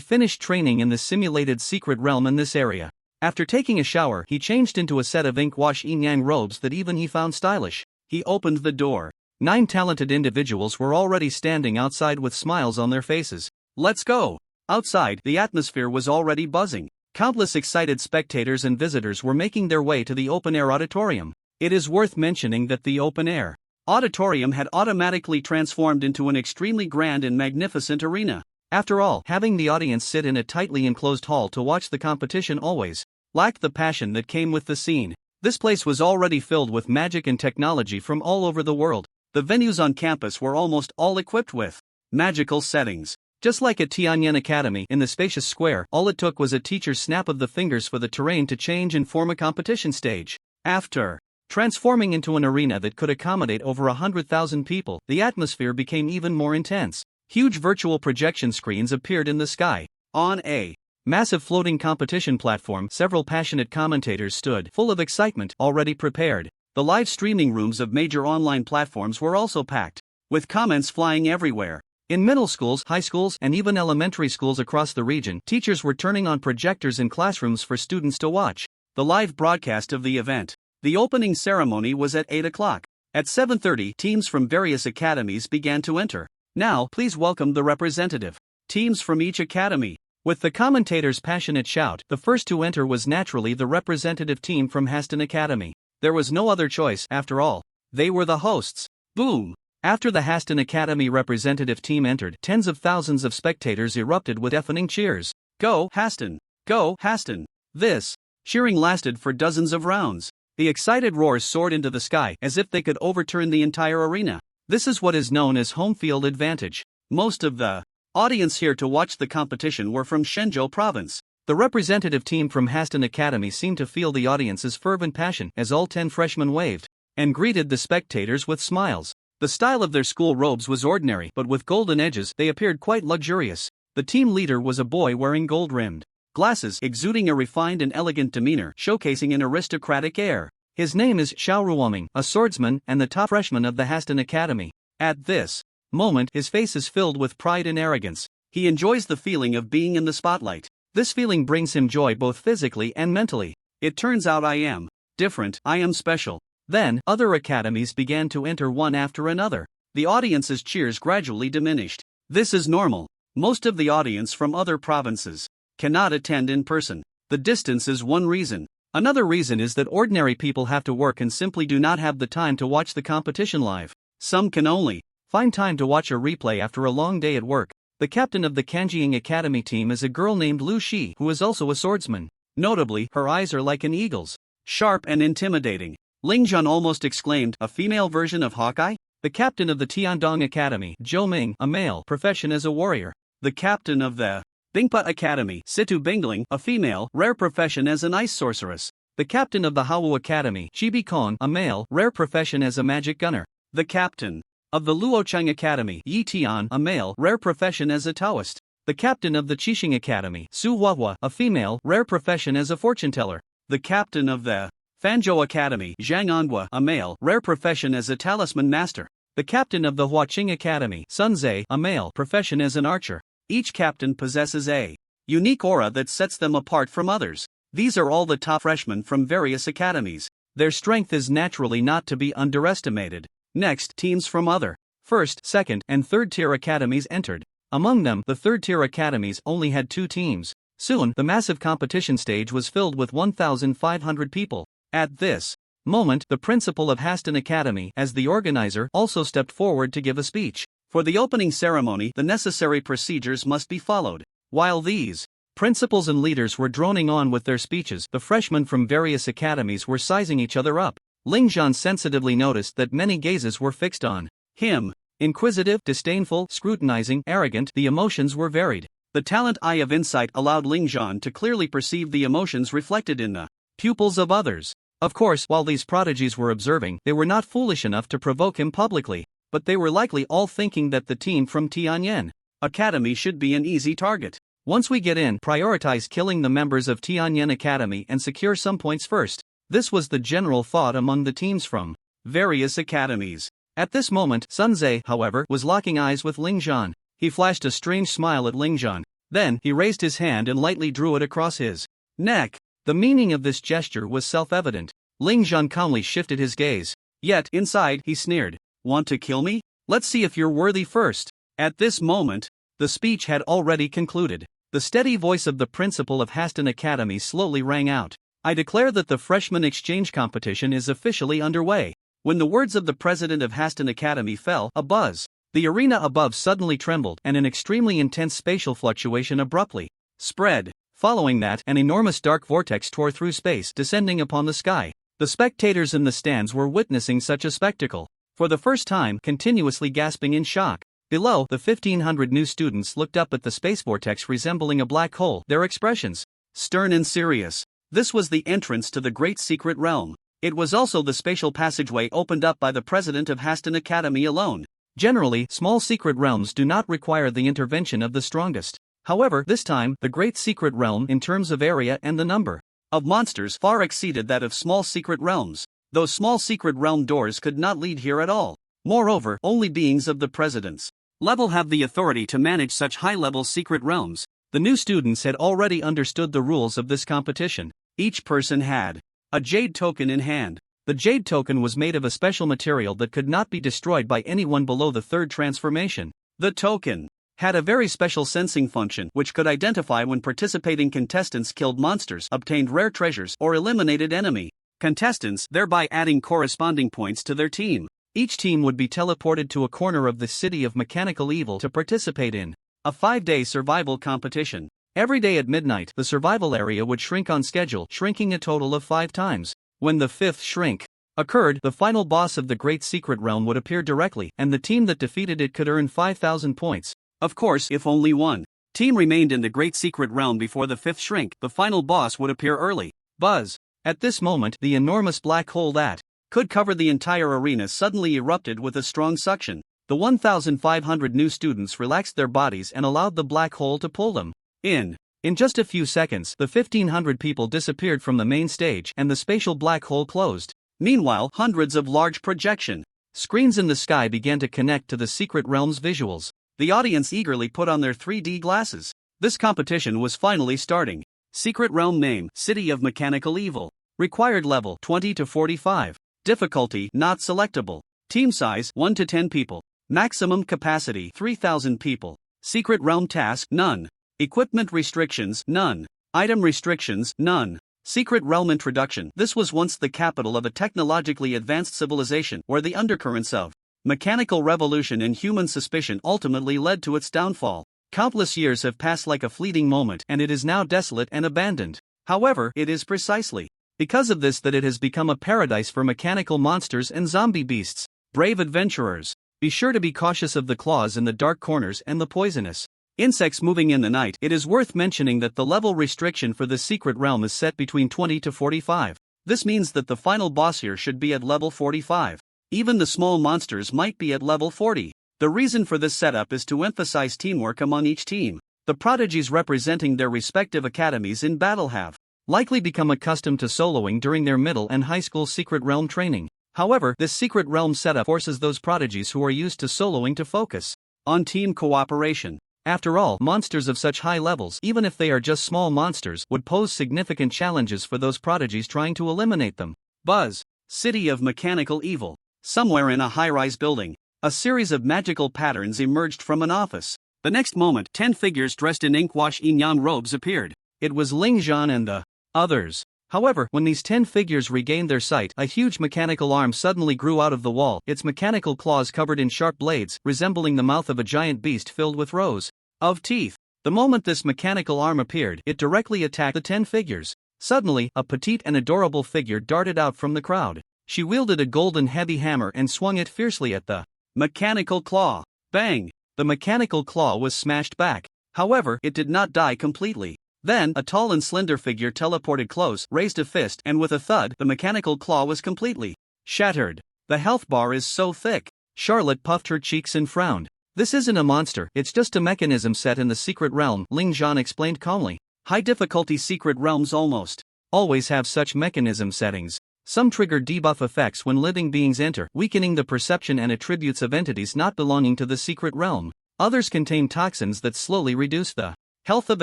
finished training in the simulated secret realm in this area. After taking a shower, he changed into a set of ink wash yin-yang robes that even he found stylish. He opened the door. 9 talented individuals were already standing outside with smiles on their faces. Let's go! Outside, the atmosphere was already buzzing. Countless excited spectators and visitors were making their way to the open-air auditorium. It is worth mentioning that the open-air auditorium had automatically transformed into an extremely grand and magnificent arena. After all, having the audience sit in a tightly enclosed hall to watch the competition always lacked the passion that came with the scene. This place was already filled with magic and technology from all over the world. The venues on campus were almost all equipped with magical settings. Just like at Tianyan Academy in the spacious square, all it took was a teacher's snap of the fingers for the terrain to change and form a competition stage. After transforming into an arena that could accommodate over 100,000 people, the atmosphere became even more intense. Huge virtual projection screens appeared in the sky. On a massive floating competition platform, several passionate commentators stood, full of excitement, already prepared. The live streaming rooms of major online platforms were also packed, with comments flying everywhere. In middle schools, high schools, and even elementary schools across the region, teachers were turning on projectors in classrooms for students to watch the live broadcast of the event. The opening ceremony was at 8 o'clock. At 7:30, teams from various academies began to enter. Now, please welcome the representative teams from each academy. With the commentator's passionate shout, the first to enter was naturally the representative team from Haston Academy. There was no other choice, after all. They were the hosts. Boom! After the Haston Academy representative team entered, tens of thousands of spectators erupted with deafening cheers. Go, Haston! Go, Haston! This cheering lasted for dozens of rounds. The excited roars soared into the sky as if they could overturn the entire arena. This is what is known as home field advantage. Most of the audience here to watch the competition were from Shenzhou province. The representative team from Haston Academy seemed to feel the audience's fervent passion as all 10 freshmen waved and greeted the spectators with smiles. The style of their school robes was ordinary, but with golden edges, they appeared quite luxurious. The team leader was a boy wearing gold-rimmed glasses, exuding a refined and elegant demeanor, showcasing an aristocratic air. His name is Xiao Ruoming, a swordsman and the top freshman of the Haston Academy. At this moment, his face is filled with pride and arrogance. He enjoys the feeling of being in the spotlight. This feeling brings him joy both physically and mentally. It turns out I am different, I am special. Then, other academies began to enter one after another. The audience's cheers gradually diminished. This is normal. Most of the audience from other provinces cannot attend in person. The distance is one reason. Another reason is that ordinary people have to work and simply do not have the time to watch the competition live. Some can only find time to watch a replay after a long day at work. The captain of the Kanjiing Academy team is a girl named Lu Shi, who is also a swordsman. Notably, her eyes are like an eagle's, sharp and intimidating. Ling Zhan almost exclaimed, a female version of Hawkeye? The captain of the Tiandong Academy, Zhou Ming, a male, profession as a warrior. The captain of the Bingpa Academy, Situ Bingling, a female, rare profession as an ice sorceress. The captain of the Hawu Academy, Chibi Kong, a male, rare profession as a magic gunner. The captain of the Luochang Academy, Yi Tian, a male, rare profession as a Taoist. The captain of the Qixing Academy, Su Huahua, a female, rare profession as a fortune teller. The captain of the Fanzhou Academy, Zhang Anhua, a male, rare profession as a talisman master. The captain of the Huaqing Academy, Sun Zhe, a male, profession as an archer. Each captain possesses a unique aura that sets them apart from others. These are all the top freshmen from various academies. Their strength is naturally not to be underestimated. Next, teams from other first, second, and third-tier academies entered. Among them, the third-tier academies only had 2 teams. Soon, the massive competition stage was filled with 1,500 people. At this moment, the principal of Haston Academy, as the organizer, also stepped forward to give a speech. For the opening ceremony, the necessary procedures must be followed. While these Principals and leaders were droning on with their speeches. The freshmen from various academies were sizing each other up. Ling Zhan sensitively noticed that many gazes were fixed on him. Inquisitive, disdainful, scrutinizing, arrogant, the emotions were varied. The talent eye of insight allowed Ling Zhan to clearly perceive the emotions reflected in the pupils of others. Of course, while these prodigies were observing, they were not foolish enough to provoke him publicly, but they were likely all thinking that the team from Tianyan Academy should be an easy target. Once we get in, prioritize killing the members of Tianyan Academy and secure some points first. This was the general thought among the teams from various academies. At this moment, Sun Zhe, however, was locking eyes with Ling Zhan. He flashed a strange smile at Ling Zhan. Then, he raised his hand and lightly drew it across his neck. The meaning of this gesture was self-evident. Ling Zhan calmly shifted his gaze. Yet, inside, he sneered. Want to kill me? Let's see if you're worthy first. At this moment, the speech had already concluded. The steady voice of the principal of Haston Academy slowly rang out. I declare that the freshman exchange competition is officially underway. When the words of the president of Haston Academy fell, a buzz. The arena above suddenly trembled, and an extremely intense spatial fluctuation abruptly spread. Following that, an enormous dark vortex tore through space, descending upon the sky. The spectators in the stands were witnessing such a spectacle, for the first time, continuously gasping in shock. Below, the 1,500 new students looked up at the space vortex resembling a black hole, their expressions stern and serious. This was the entrance to the Great Secret Realm. It was also the spatial passageway opened up by the president of Haston Academy alone. Generally, small secret realms do not require the intervention of the strongest. However, this time, the Great Secret Realm, in terms of area and the number of monsters, far exceeded that of small secret realms. Those small secret realm doors could not lead here at all. Moreover, only beings of the president's level have the authority to manage such high-level secret realms. The new students had already understood the rules of this competition. Each person had a jade token in hand. The jade token was made of a special material that could not be destroyed by anyone below the third transformation. The token had a very special sensing function which could identify when participating contestants killed monsters, obtained rare treasures, or eliminated enemy contestants, thereby adding corresponding points to their team. Each team would be teleported to a corner of the city of mechanical evil to participate in a 5-day survival competition. Every day at midnight, the survival area would shrink on schedule, shrinking a total of 5 times. When the 5th shrink occurred, the final boss of the Great Secret Realm would appear directly, and the team that defeated it could earn 5,000 points. Of course, if only one team remained in the Great Secret Realm before the 5th shrink, the final boss would appear early. Buzz. At this moment, the enormous black hole that could cover the entire arena suddenly erupted with a strong suction. The 1,500 new students relaxed their bodies and allowed the black hole to pull them in. In just a few seconds, the 1,500 people disappeared from the main stage and the spatial black hole closed. Meanwhile, hundreds of large projection screens in the sky began to connect to the secret realm's visuals. The audience eagerly put on their 3D glasses. This competition was finally starting. Secret Realm name, City of Mechanical Evil. Required level, 20 to 45. Difficulty, not selectable. Team size, 1 to 10 people. Maximum capacity, 3,000 people. Secret Realm task, none. Equipment restrictions, none. Item restrictions, none. Secret Realm introduction. This was once the capital of a technologically advanced civilization where the undercurrents of mechanical revolution and human suspicion ultimately led to its downfall. Countless years have passed like a fleeting moment and it is now desolate and abandoned. However, it is precisely because of this that it has become a paradise for mechanical monsters and zombie beasts. Brave adventurers, be sure to be cautious of the claws in the dark corners and the poisonous insects moving in the night. It is worth mentioning that the level restriction for the secret realm is set between 20 to 45. This means that the final boss here should be at level 45. Even the small monsters might be at level 40. The reason for this setup is to emphasize teamwork among each team. The prodigies representing their respective academies in battle have likely become accustomed to soloing during their middle and high school secret realm training. However, this secret realm setup forces those prodigies who are used to soloing to focus on team cooperation. After all, monsters of such high levels, even if they are just small monsters, would pose significant challenges for those prodigies trying to eliminate them. Buzz. City of Mechanical Evil. Somewhere in a high-rise building, a series of magical patterns emerged from an office. The next moment, 10 figures dressed in inkwash inyan robes appeared. It was Ling Zhan and the others. However, when these 10 figures regained their sight, a huge mechanical arm suddenly grew out of the wall, its mechanical claws covered in sharp blades, resembling the mouth of a giant beast filled with rows of teeth. The moment this mechanical arm appeared, it directly attacked the 10 figures. Suddenly, a petite and adorable figure darted out from the crowd. She wielded a golden heavy hammer and swung it fiercely at the mechanical claw. Bang! The mechanical claw was smashed back. However, it did not die completely. Then, a tall and slender figure teleported close, raised a fist, and with a thud, the mechanical claw was completely shattered. The health bar is so thick. Charlotte puffed her cheeks and frowned. This isn't a monster, it's just a mechanism set in the secret realm, Ling Zhan explained calmly. High difficulty secret realms almost always have such mechanism settings. Some trigger debuff effects when living beings enter, weakening the perception and attributes of entities not belonging to the secret realm. Others contain toxins that slowly reduce the health of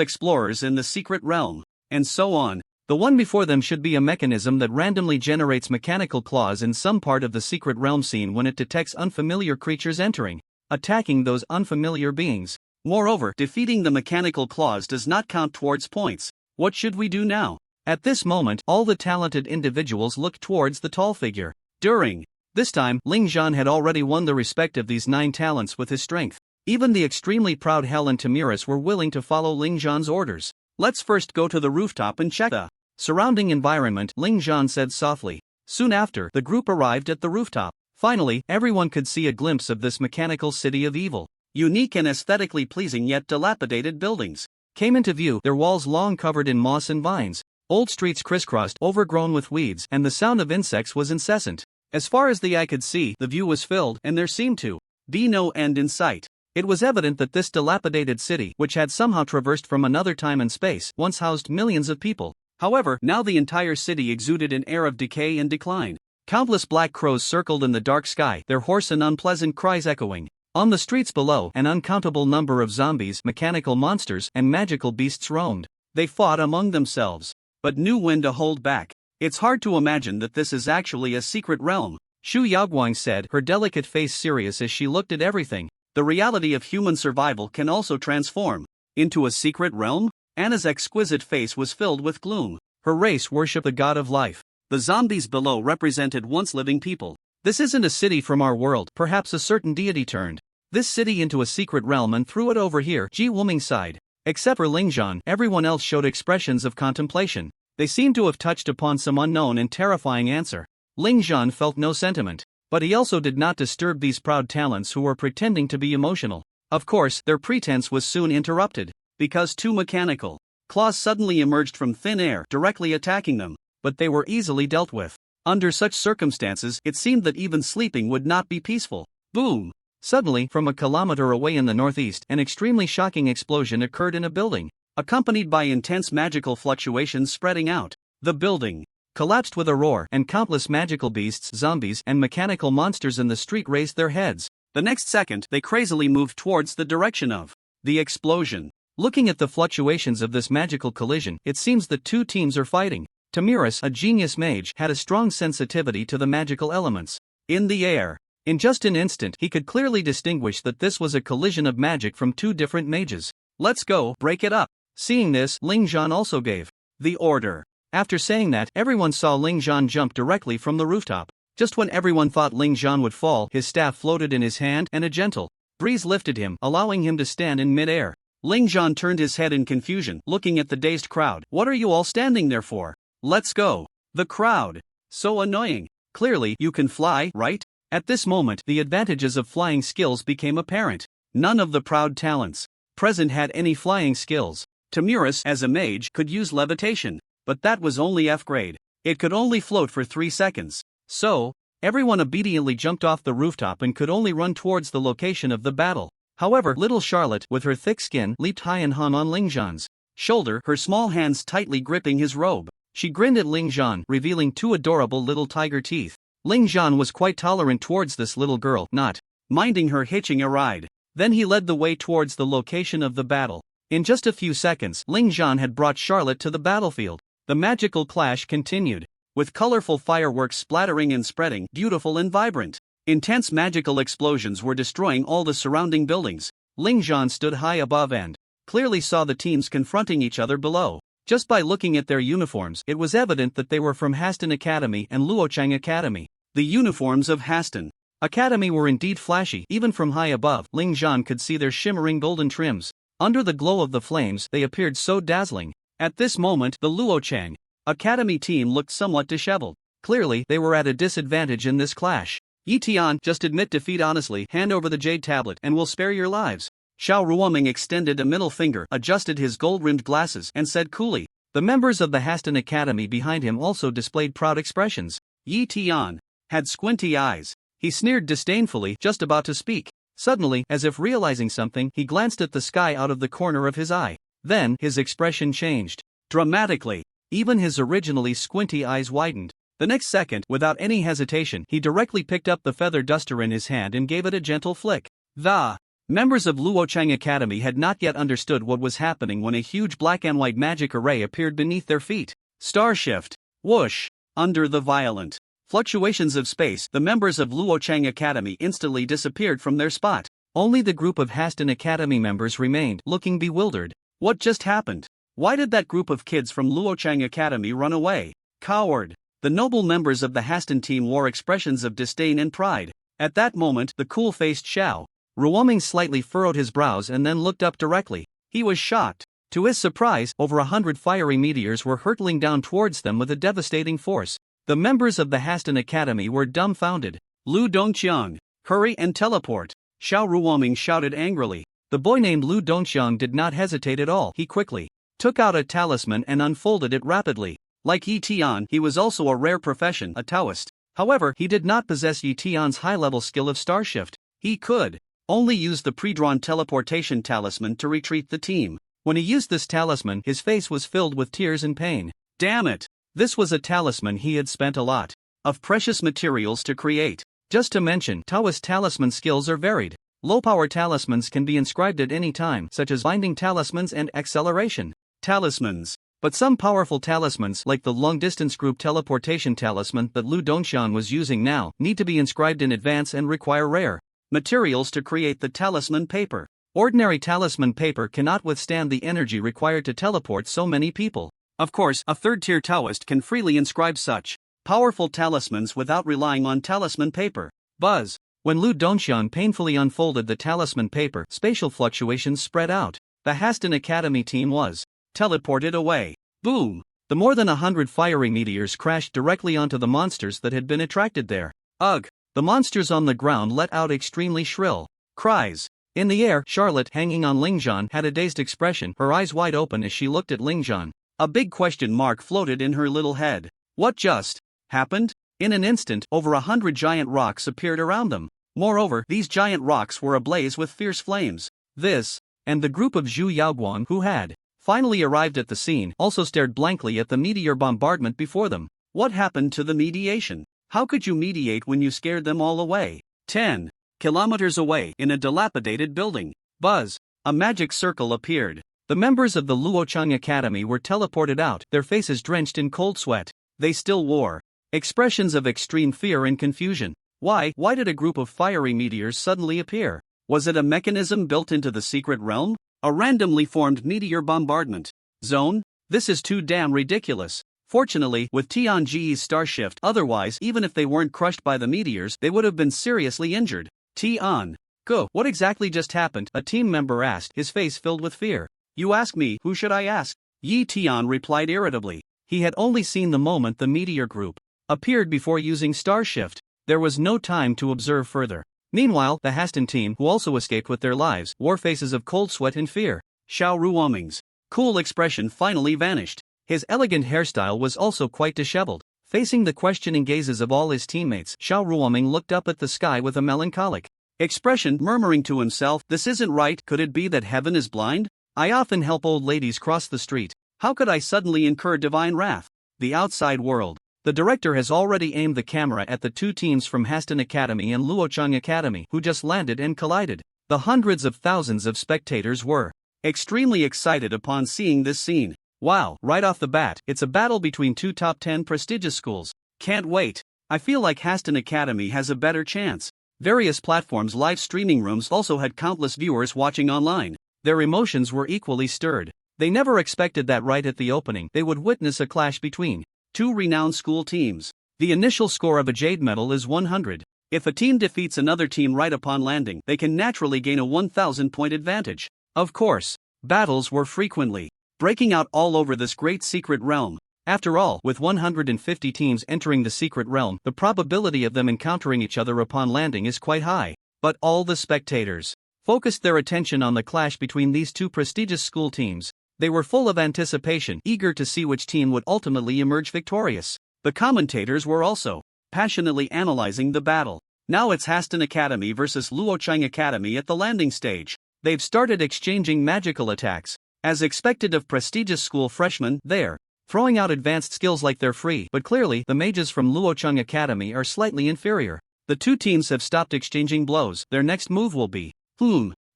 explorers in the secret realm, and so on. The one before them should be a mechanism that randomly generates mechanical claws in some part of the secret realm scene when it detects unfamiliar creatures entering, attacking those unfamiliar beings. Moreover, defeating the mechanical claws does not count towards points. What should we do now? At this moment, all the talented individuals looked towards the tall figure. During this time, Ling Zhan had already won the respect of these 9 talents with his strength. Even the extremely proud Hel and Tamiris were willing to follow Ling Zhan's orders. Let's first go to the rooftop and check the surrounding environment, Ling Zhan said softly. Soon after, the group arrived at the rooftop. Finally, everyone could see a glimpse of this mechanical city of evil. Unique and aesthetically pleasing yet dilapidated buildings came into view, their walls long covered in moss and vines. Old streets crisscrossed, overgrown with weeds, and the sound of insects was incessant. As far as the eye could see, the view was filled, and there seemed to be no end in sight. It was evident that this dilapidated city, which had somehow traversed from another time and space, once housed millions of people. However, now the entire city exuded an air of decay and decline. Countless black crows circled in the dark sky, their hoarse and unpleasant cries echoing. On the streets below, an uncountable number of zombies, mechanical monsters, and magical beasts roamed. They fought among themselves, but knew when to hold back. It's hard to imagine that this is actually a secret realm, Xu Yaoguang said, her delicate face serious as she looked at everything. The reality of human survival can also transform into a secret realm? Anna's exquisite face was filled with gloom. Her race worshipped the god of life. The zombies below represented once living people. This isn't a city from our world, perhaps a certain deity turned this city into a secret realm and threw it over here, Ji Wuming sighed. Except for Ling Zhan, everyone else showed expressions of contemplation. They seemed to have touched upon some unknown and terrifying answer. Ling Zhan felt no sentiment, but he also did not disturb these proud talents who were pretending to be emotional. Of course, their pretense was soon interrupted, because 2 mechanical claws suddenly emerged from thin air, directly attacking them, but they were easily dealt with. Under such circumstances, it seemed that even sleeping would not be peaceful. Boom! Suddenly, from a kilometer away in the northeast, an extremely shocking explosion occurred in a building, accompanied by intense magical fluctuations spreading out. The building collapsed with a roar, and countless magical beasts, zombies, and mechanical monsters in the street raised their heads. The next second, they crazily moved towards the direction of the explosion. Looking at the fluctuations of this magical collision, it seems that 2 teams are fighting. Tamiris, a genius mage, had a strong sensitivity to the magical elements in the air. In just an instant, he could clearly distinguish that this was a collision of magic from 2 different mages. Let's go, break it up. Seeing this, Ling Zhan also gave the order. After saying that, everyone saw Ling Zhan jump directly from the rooftop. Just when everyone thought Ling Zhan would fall, his staff floated in his hand and a gentle breeze lifted him, allowing him to stand in mid-air. Ling Zhan turned his head in confusion, looking at the dazed crowd. What are you all standing there for? Let's go. The crowd. So annoying. Clearly, you can fly, right? At this moment, the advantages of flying skills became apparent. None of the proud talents present had any flying skills. Tamiris, as a mage, could use levitation, but that was only F grade. It could only float for 3 seconds. So, everyone obediently jumped off the rooftop and could only run towards the location of the battle. However, little Charlotte, with her thick skin, leaped high and hung on Ling Zhan's shoulder, her small hands tightly gripping his robe. She grinned at Ling Zhan, revealing 2 adorable little tiger teeth. Ling Zhan was quite tolerant towards this little girl, not minding her hitching a ride. Then he led the way towards the location of the battle. In just a few seconds, Ling Zhan had brought Charlotte to the battlefield. The magical clash continued, with colorful fireworks splattering and spreading, beautiful and vibrant. Intense magical explosions were destroying all the surrounding buildings. Ling Zhan stood high above and clearly saw the teams confronting each other below. Just by looking at their uniforms, it was evident that they were from Haston Academy and Luochang Academy. The uniforms of Haston Academy were indeed flashy. Even from high above, Ling Zhan could see their shimmering golden trims. Under the glow of the flames, they appeared so dazzling. At this moment, the Luochang Academy team looked somewhat disheveled. Clearly, they were at a disadvantage in this clash. Yi Tian, just admit defeat honestly, hand over the jade tablet and we'll spare your lives. Xiao Ruoming extended a middle finger, adjusted his gold-rimmed glasses, and said coolly. The members of the Haston Academy behind him also displayed proud expressions. Yi Tian had squinty eyes. He sneered disdainfully, just about to speak. Suddenly, as if realizing something, he glanced at the sky out of the corner of his eye. Then, his expression changed. Dramatically. Even his originally squinty eyes widened. The next second, without any hesitation, he directly picked up the feather duster in his hand and gave it a gentle flick. The members of Luochang Academy had not yet understood what was happening when a huge black and white magic array appeared beneath their feet. Star shift. Whoosh. Under the violent fluctuations of space, the members of Luochang Academy instantly disappeared from their spot. Only the group of Haston Academy members remained, looking bewildered. What just happened? Why did that group of kids from Luochang Academy run away? Coward. The noble members of the Haston team wore expressions of disdain and pride. At that moment, the cool-faced Xiao Ruoming slightly furrowed his brows and then looked up directly. He was shocked. To his surprise, over 100 fiery meteors were hurtling down towards them with a devastating force. The members of the Haston Academy were dumbfounded. Lu Dongqiang, hurry and teleport! Xiao Ruoming shouted angrily. The boy named Lu Dongqiang did not hesitate at all. He quickly took out a talisman and unfolded it rapidly. Like Yi Tian, he was also a rare profession, a Taoist. However, he did not possess Yi Tian's high-level skill of starshift. He could only use the pre-drawn teleportation talisman to retreat the team. When he used this talisman, his face was filled with tears and pain. Damn it! This was a talisman he had spent a lot of precious materials to create. Just to mention, Taoist talisman skills are varied. Low-power talismans can be inscribed at any time, such as binding talismans and acceleration talismans. But some powerful talismans, like the long-distance group teleportation talisman that Lu Dongxian was using now, need to be inscribed in advance and require rare materials to create the talisman paper. Ordinary talisman paper cannot withstand the energy required to teleport so many people. Of course, a third-tier Taoist can freely inscribe such powerful talismans without relying on talisman paper. Buzz. When Lu Dongxian painfully unfolded the talisman paper, spatial fluctuations spread out. The Haston Academy team was teleported away. Boom! The more than 100 fiery meteors crashed directly onto the monsters that had been attracted there. Ugh! The monsters on the ground let out extremely shrill cries. In the air, Charlotte, hanging on Lingzhan, had a dazed expression, her eyes wide open as she looked at Lingzhan. A big question mark floated in her little head. What just happened? In an instant, over 100 giant rocks appeared around them. Moreover, these giant rocks were ablaze with fierce flames. This, and the group of Zhu Yaoguang who had finally arrived at the scene, also stared blankly at the meteor bombardment before them. What happened to the mediation? How could you mediate when you scared them all away? 10 kilometers away, in a dilapidated building. Buzz. A magic circle appeared. The members of the Luochang Academy were teleported out, their faces drenched in cold sweat. They still wore expressions of extreme fear and confusion. Why did a group of fiery meteors suddenly appear? Was it a mechanism built into the secret realm? A randomly formed meteor bombardment zone? This is too damn ridiculous. Fortunately, with Tianji's starshift, otherwise, even if they weren't crushed by the meteors, they would have been seriously injured. Tian. Go. What exactly just happened? A team member asked, his face filled with fear. You ask me, who should I ask? Yi Tian replied irritably. He had only seen the moment the meteor group appeared before using starshift. There was no time to observe further. Meanwhile, the Haston team, who also escaped with their lives, wore faces of cold sweat and fear. Xiao Ruoming's cool expression finally vanished. His elegant hairstyle was also quite disheveled. Facing the questioning gazes of all his teammates, Xiao Ruoming looked up at the sky with a melancholic expression, murmuring to himself, "This isn't right. Could it be that heaven is blind? I often help old ladies cross the street. How could I suddenly incur divine wrath?" The outside world. The director has already aimed the camera at the two teams from Haston Academy and Luochang Academy who just landed and collided. The hundreds of thousands of spectators were extremely excited upon seeing this scene. Wow, right off the bat, it's a battle between two top 10 prestigious schools. Can't wait. I feel like Haston Academy has a better chance. Various platforms' live streaming rooms also had countless viewers watching online. Their emotions were equally stirred. They never expected that right at the opening they would witness a clash between two renowned school teams. The initial score of a jade medal is 100. If a team defeats another team right upon landing, they can naturally gain a 1,000-point advantage. Of course, Battles were frequently breaking out all over this great secret realm. After all, with 150 teams entering the secret realm, the probability of them encountering each other upon landing is quite high. But all the spectators focused their attention on the clash between these two prestigious school teams. They were full of anticipation, eager to see which team would ultimately emerge victorious. The commentators were also passionately analyzing the battle. Now it's Haston Academy versus Luochang Academy at the landing stage. They've started exchanging magical attacks. As expected of prestigious school freshmen, they're throwing out advanced skills like they're free, but clearly the mages from Luochang Academy are slightly inferior. The two teams have stopped exchanging blows. Their next move will be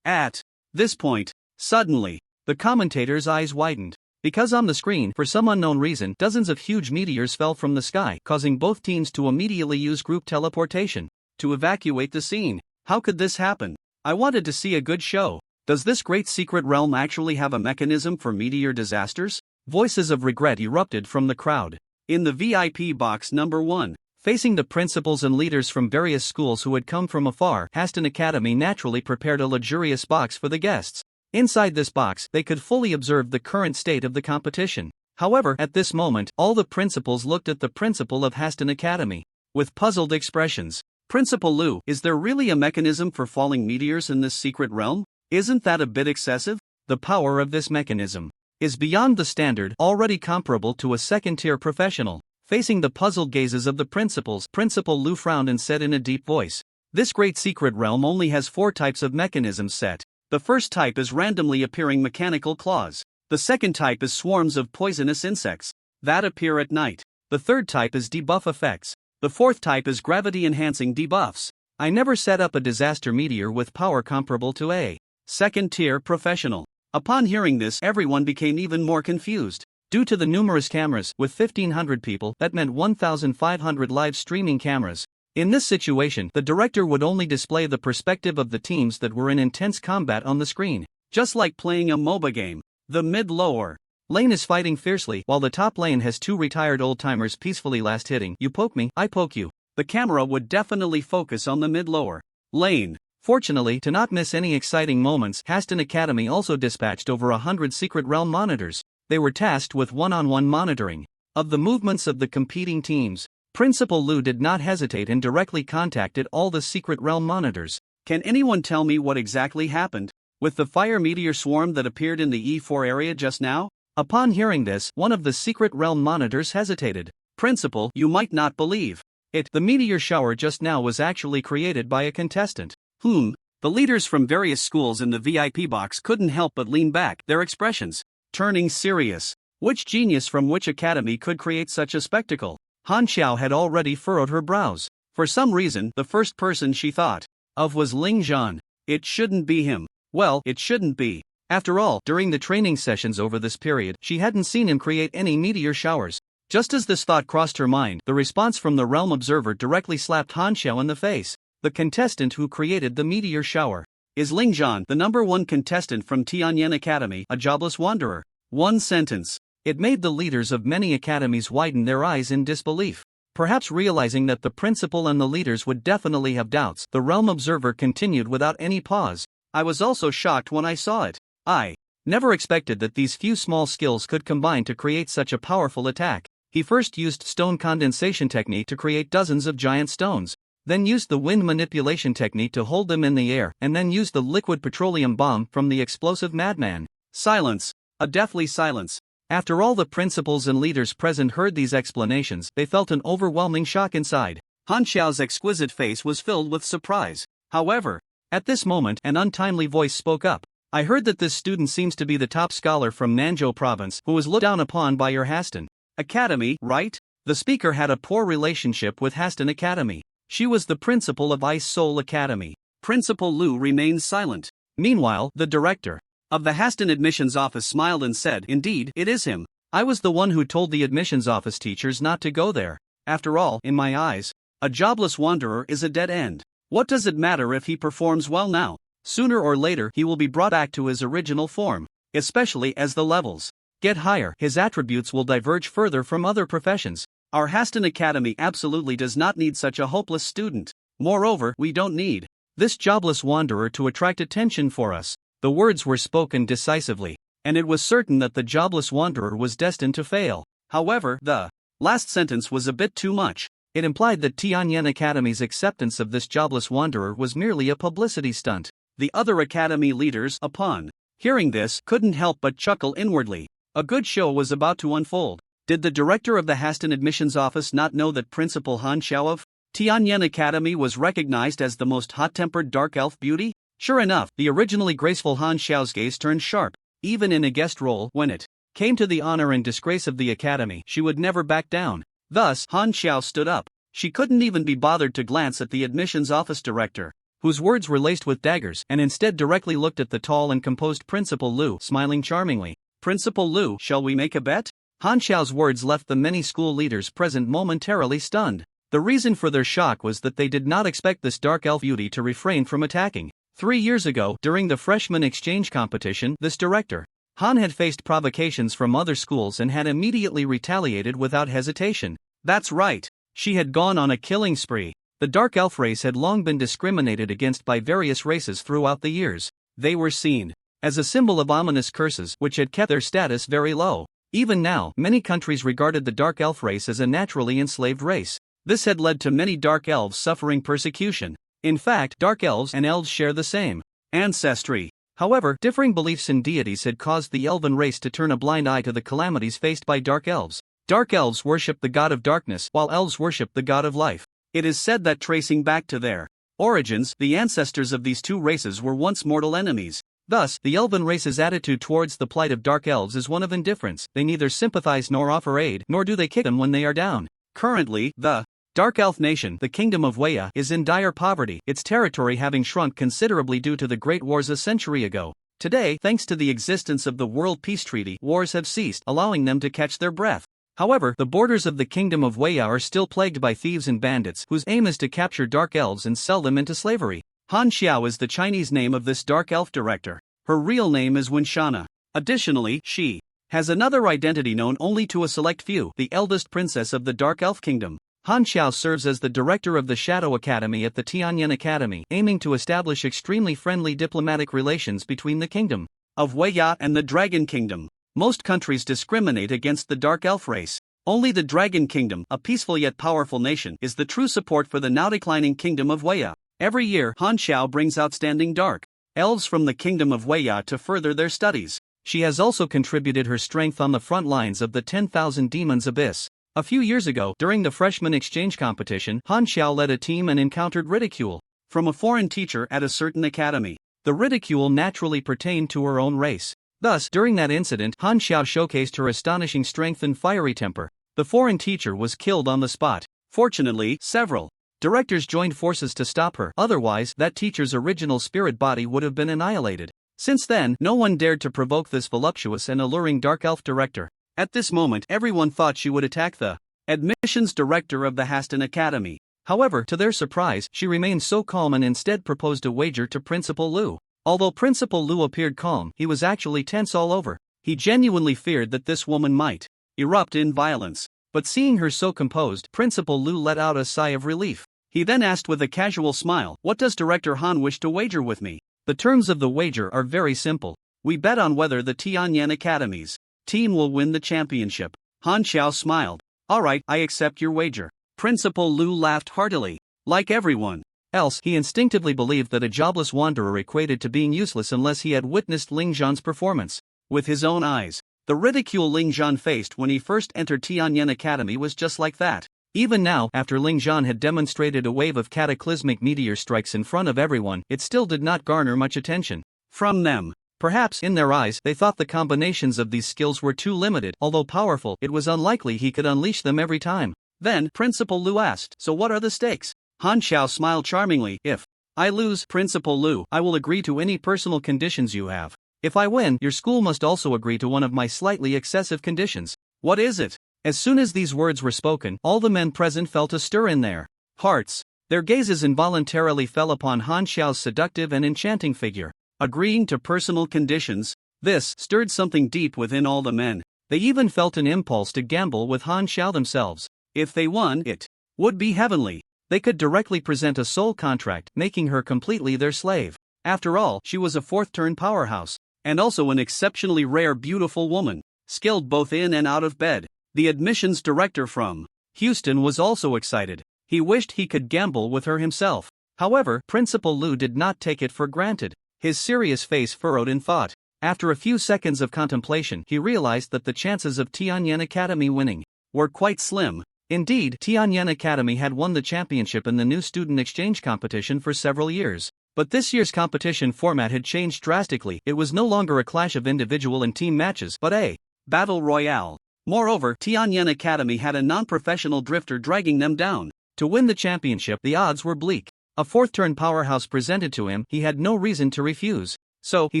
At this point, suddenly, the commentator's eyes widened. Because on the screen, for some unknown reason, dozens of huge meteors fell from the sky, causing both teams to immediately use group teleportation to evacuate the scene. How could this happen? I wanted to see a good show. Does this great secret realm actually have a mechanism for meteor disasters? Voices of regret erupted from the crowd. In the VIP box number 1, facing the principals and leaders from various schools who had come from afar, Haston Academy naturally prepared a luxurious box for the guests. Inside this box, they could fully observe the current state of the competition. However, at this moment, all the principals looked at the principal of Haston Academy with puzzled expressions. Principal Lu, is there really a mechanism for falling meteors in this secret realm? Isn't that a bit excessive? The power of this mechanism is beyond the standard, already comparable to a second-tier professional. Facing the puzzled gazes of the principals, Principal Lu frowned and said in a deep voice, "This great secret realm only has 4 types of mechanisms set. The first type is randomly appearing mechanical claws. The second type is swarms of poisonous insects that appear at night. The third type is debuff effects. The fourth type is gravity-enhancing debuffs. I never set up a disaster meteor with power comparable to a second-tier professional." Upon hearing this, everyone became even more confused. Due to the numerous cameras, with 1,500 people, that meant 1,500 live streaming cameras. In this situation, the director would only display the perspective of the teams that were in intense combat on the screen. Just like playing a MOBA game. The mid-lower lane is fighting fiercely, while the top lane has 2 retired old-timers peacefully last hitting, "You poke me, I poke you." The camera would definitely focus on the mid-lower lane. Fortunately, to not miss any exciting moments, Haston Academy also dispatched over 100 secret realm monitors. They were tasked with one-on-one monitoring of the movements of the competing teams. Principal Lu did not hesitate and directly contacted all the secret realm monitors. "Can anyone tell me what exactly happened with the fire meteor swarm that appeared in the E4 area just now?" Upon hearing this, one of the secret realm monitors hesitated. "Principal, you might not believe it. The meteor shower just now was actually created by a contestant." The leaders from various schools in the VIP box couldn't help but lean back, their expressions turning serious. Which genius from which academy could create such a spectacle? Han Xiao had already furrowed her brows. For some reason, the first person she thought of was Ling Zhan. It shouldn't be him. Well, it shouldn't be. After all, during the training sessions over this period, she hadn't seen him create any meteor showers. Just as this thought crossed her mind, the response from the Realm Observer directly slapped Han Xiao in the face. The contestant who created the meteor shower is Ling Zhan, the number 1 contestant from Tianyan Academy, a jobless wanderer. One sentence. It made the leaders of many academies widen their eyes in disbelief. Perhaps realizing that the principal and the leaders would definitely have doubts, the Realm Observer continued without any pause. "I was also shocked when I saw it. I never expected that these few small skills could combine to create such a powerful attack." He first used stone condensation technique to create dozens of giant stones, then used the wind manipulation technique to hold them in the air, and then used the liquid petroleum bomb from the explosive madman. Silence. A deathly silence. After all the principals and leaders present heard these explanations, they felt an overwhelming shock inside. Han Xiao's exquisite face was filled with surprise. However, at this moment, an untimely voice spoke up. "I heard that this student seems to be the top scholar from Nanzhou province, who was looked down upon by your Haston Academy, right?" The speaker had a poor relationship with Haston Academy. She was the principal of Ice Soul Academy. Principal Lu remained silent. Meanwhile, the director of the Haston admissions office smiled and said, "Indeed, it is him. I was the one who told the admissions office teachers not to go there. After all, in my eyes, a jobless wanderer is a dead end. What does it matter if he performs well now? Sooner or later he will be brought back to his original form. Especially as the levels get higher, his attributes will diverge further from other professions. Our Haston Academy absolutely does not need such a hopeless student. Moreover, we don't need this jobless wanderer to attract attention for us." The words were spoken decisively, and it was certain that the jobless wanderer was destined to fail. However, the last sentence was a bit too much. It implied that Tianyan Academy's acceptance of this jobless wanderer was merely a publicity stunt. The other academy leaders, upon hearing this, couldn't help but chuckle inwardly. A good show was about to unfold. Did the director of the Haston admissions office not know that Principal Han Xiao of Tianyan Academy was recognized as the most hot-tempered dark elf beauty? Sure enough, the originally graceful Han Xiao's gaze turned sharp. Even in a guest role, when it came to the honor and disgrace of the academy, she would never back down. Thus, Han Xiao stood up. She couldn't even be bothered to glance at the admissions office director, whose words were laced with daggers, and instead directly looked at the tall and composed Principal Lu, smiling charmingly. Principal Lu, shall we make a bet? Han Xiao's words left the many school leaders present momentarily stunned. The reason for their shock was that they did not expect this dark elf beauty to refrain from attacking. 3 years ago, during the freshman exchange competition, this director, Han, had faced provocations from other schools and had immediately retaliated without hesitation. That's right. She had gone on a killing spree. The dark elf race had long been discriminated against by various races throughout the years. They were seen as a symbol of ominous curses which had kept their status very low. Even now, many countries regarded the dark elf race as a naturally enslaved race. This had led to many dark elves suffering persecution. In fact, dark elves and elves share the same ancestry. However, differing beliefs in deities had caused the elven race to turn a blind eye to the calamities faced by dark elves. Dark elves worship the god of darkness, while elves worship the god of life. It is said that tracing back to their origins, the ancestors of these two races were once mortal enemies. Thus, the elven race's attitude towards the plight of dark elves is one of indifference. They neither sympathize nor offer aid, nor do they kick them when they are down. Currently, the Dark Elf Nation, the Kingdom of Weya, is in dire poverty, its territory having shrunk considerably due to the Great Wars a century ago. Today, thanks to the existence of the World Peace Treaty, wars have ceased, allowing them to catch their breath. However, the borders of the Kingdom of Weya are still plagued by thieves and bandits whose aim is to capture dark elves and sell them into slavery. Han Xiao is the Chinese name of this dark elf director. Her real name is Wenshana. Additionally, she has another identity known only to a select few, the eldest princess of the Dark Elf Kingdom. Han Xiao serves as the director of the Shadow Academy at the Tianyan Academy, aiming to establish extremely friendly diplomatic relations between the Kingdom of Weya and the Dragon Kingdom. Most countries discriminate against the Dark Elf race. Only the Dragon Kingdom, a peaceful yet powerful nation, is the true support for the now declining Kingdom of Weya. Every year, Han Xiao brings outstanding dark elves from the Kingdom of Weya to further their studies. She has also contributed her strength on the front lines of the 10,000 Demons Abyss. A few years ago, during the freshman exchange competition, Han Xiao led a team and encountered ridicule from a foreign teacher at a certain academy. The ridicule naturally pertained to her own race. Thus, during that incident, Han Xiao showcased her astonishing strength and fiery temper. The foreign teacher was killed on the spot. Fortunately, several directors joined forces to stop her, otherwise, that teacher's original spirit body would have been annihilated. Since then, no one dared to provoke this voluptuous and alluring dark elf director. At this moment, everyone thought she would attack the admissions director of the Haston Academy. However, to their surprise, she remained so calm and instead proposed a wager to Principal Lu. Although Principal Lu appeared calm, he was actually tense all over. He genuinely feared that this woman might erupt in violence. But seeing her so composed, Principal Lu let out a sigh of relief. He then asked with a casual smile, "What does Director Han wish to wager with me?" The terms of the wager are very simple. We bet on whether the Tianyan Academy's team will win the championship. Han Xiao smiled. "Alright, I accept your wager." Principal Lu laughed heartily. Like everyone else, he instinctively believed that a jobless wanderer equated to being useless unless he had witnessed Ling Zhan's performance with his own eyes. The ridicule Ling Zhan faced when he first entered Tianyan Academy was just like that. Even now, after Ling Zhan had demonstrated a wave of cataclysmic meteor strikes in front of everyone, it still did not garner much attention from them. Perhaps, in their eyes, they thought the combinations of these skills were too limited. Although powerful, it was unlikely he could unleash them every time. Then, Principal Lu asked, "So what are the stakes?" Han Xiao smiled charmingly. "If I lose, Principal Lu, I will agree to any personal conditions you have. If I win, your school must also agree to one of my slightly excessive conditions." "What is it?" As soon as these words were spoken, all the men present felt a stir in their hearts. Their gazes involuntarily fell upon Han Xiao's seductive and enchanting figure. Agreeing to personal conditions, this stirred something deep within all the men. They even felt an impulse to gamble with Han Xiao themselves. If they won, it would be heavenly. They could directly present a soul contract, making her completely their slave. After all, she was a fourth-turn powerhouse, and also an exceptionally rare beautiful woman, skilled both in and out of bed. The admissions director from Houston was also excited. He wished he could gamble with her himself. However, Principal Liu did not take it for granted. His serious face furrowed in thought. After a few seconds of contemplation, he realized that the chances of Tianyan Academy winning were quite slim. Indeed, Tianyan Academy had won the championship in the new student exchange competition for several years. But this year's competition format had changed drastically. It was no longer a clash of individual and team matches, but a battle royale. Moreover, Tianyan Academy had a non-professional drifter dragging them down. To win the championship, the odds were bleak. A fourth-turn powerhouse presented to him, he had no reason to refuse. So, he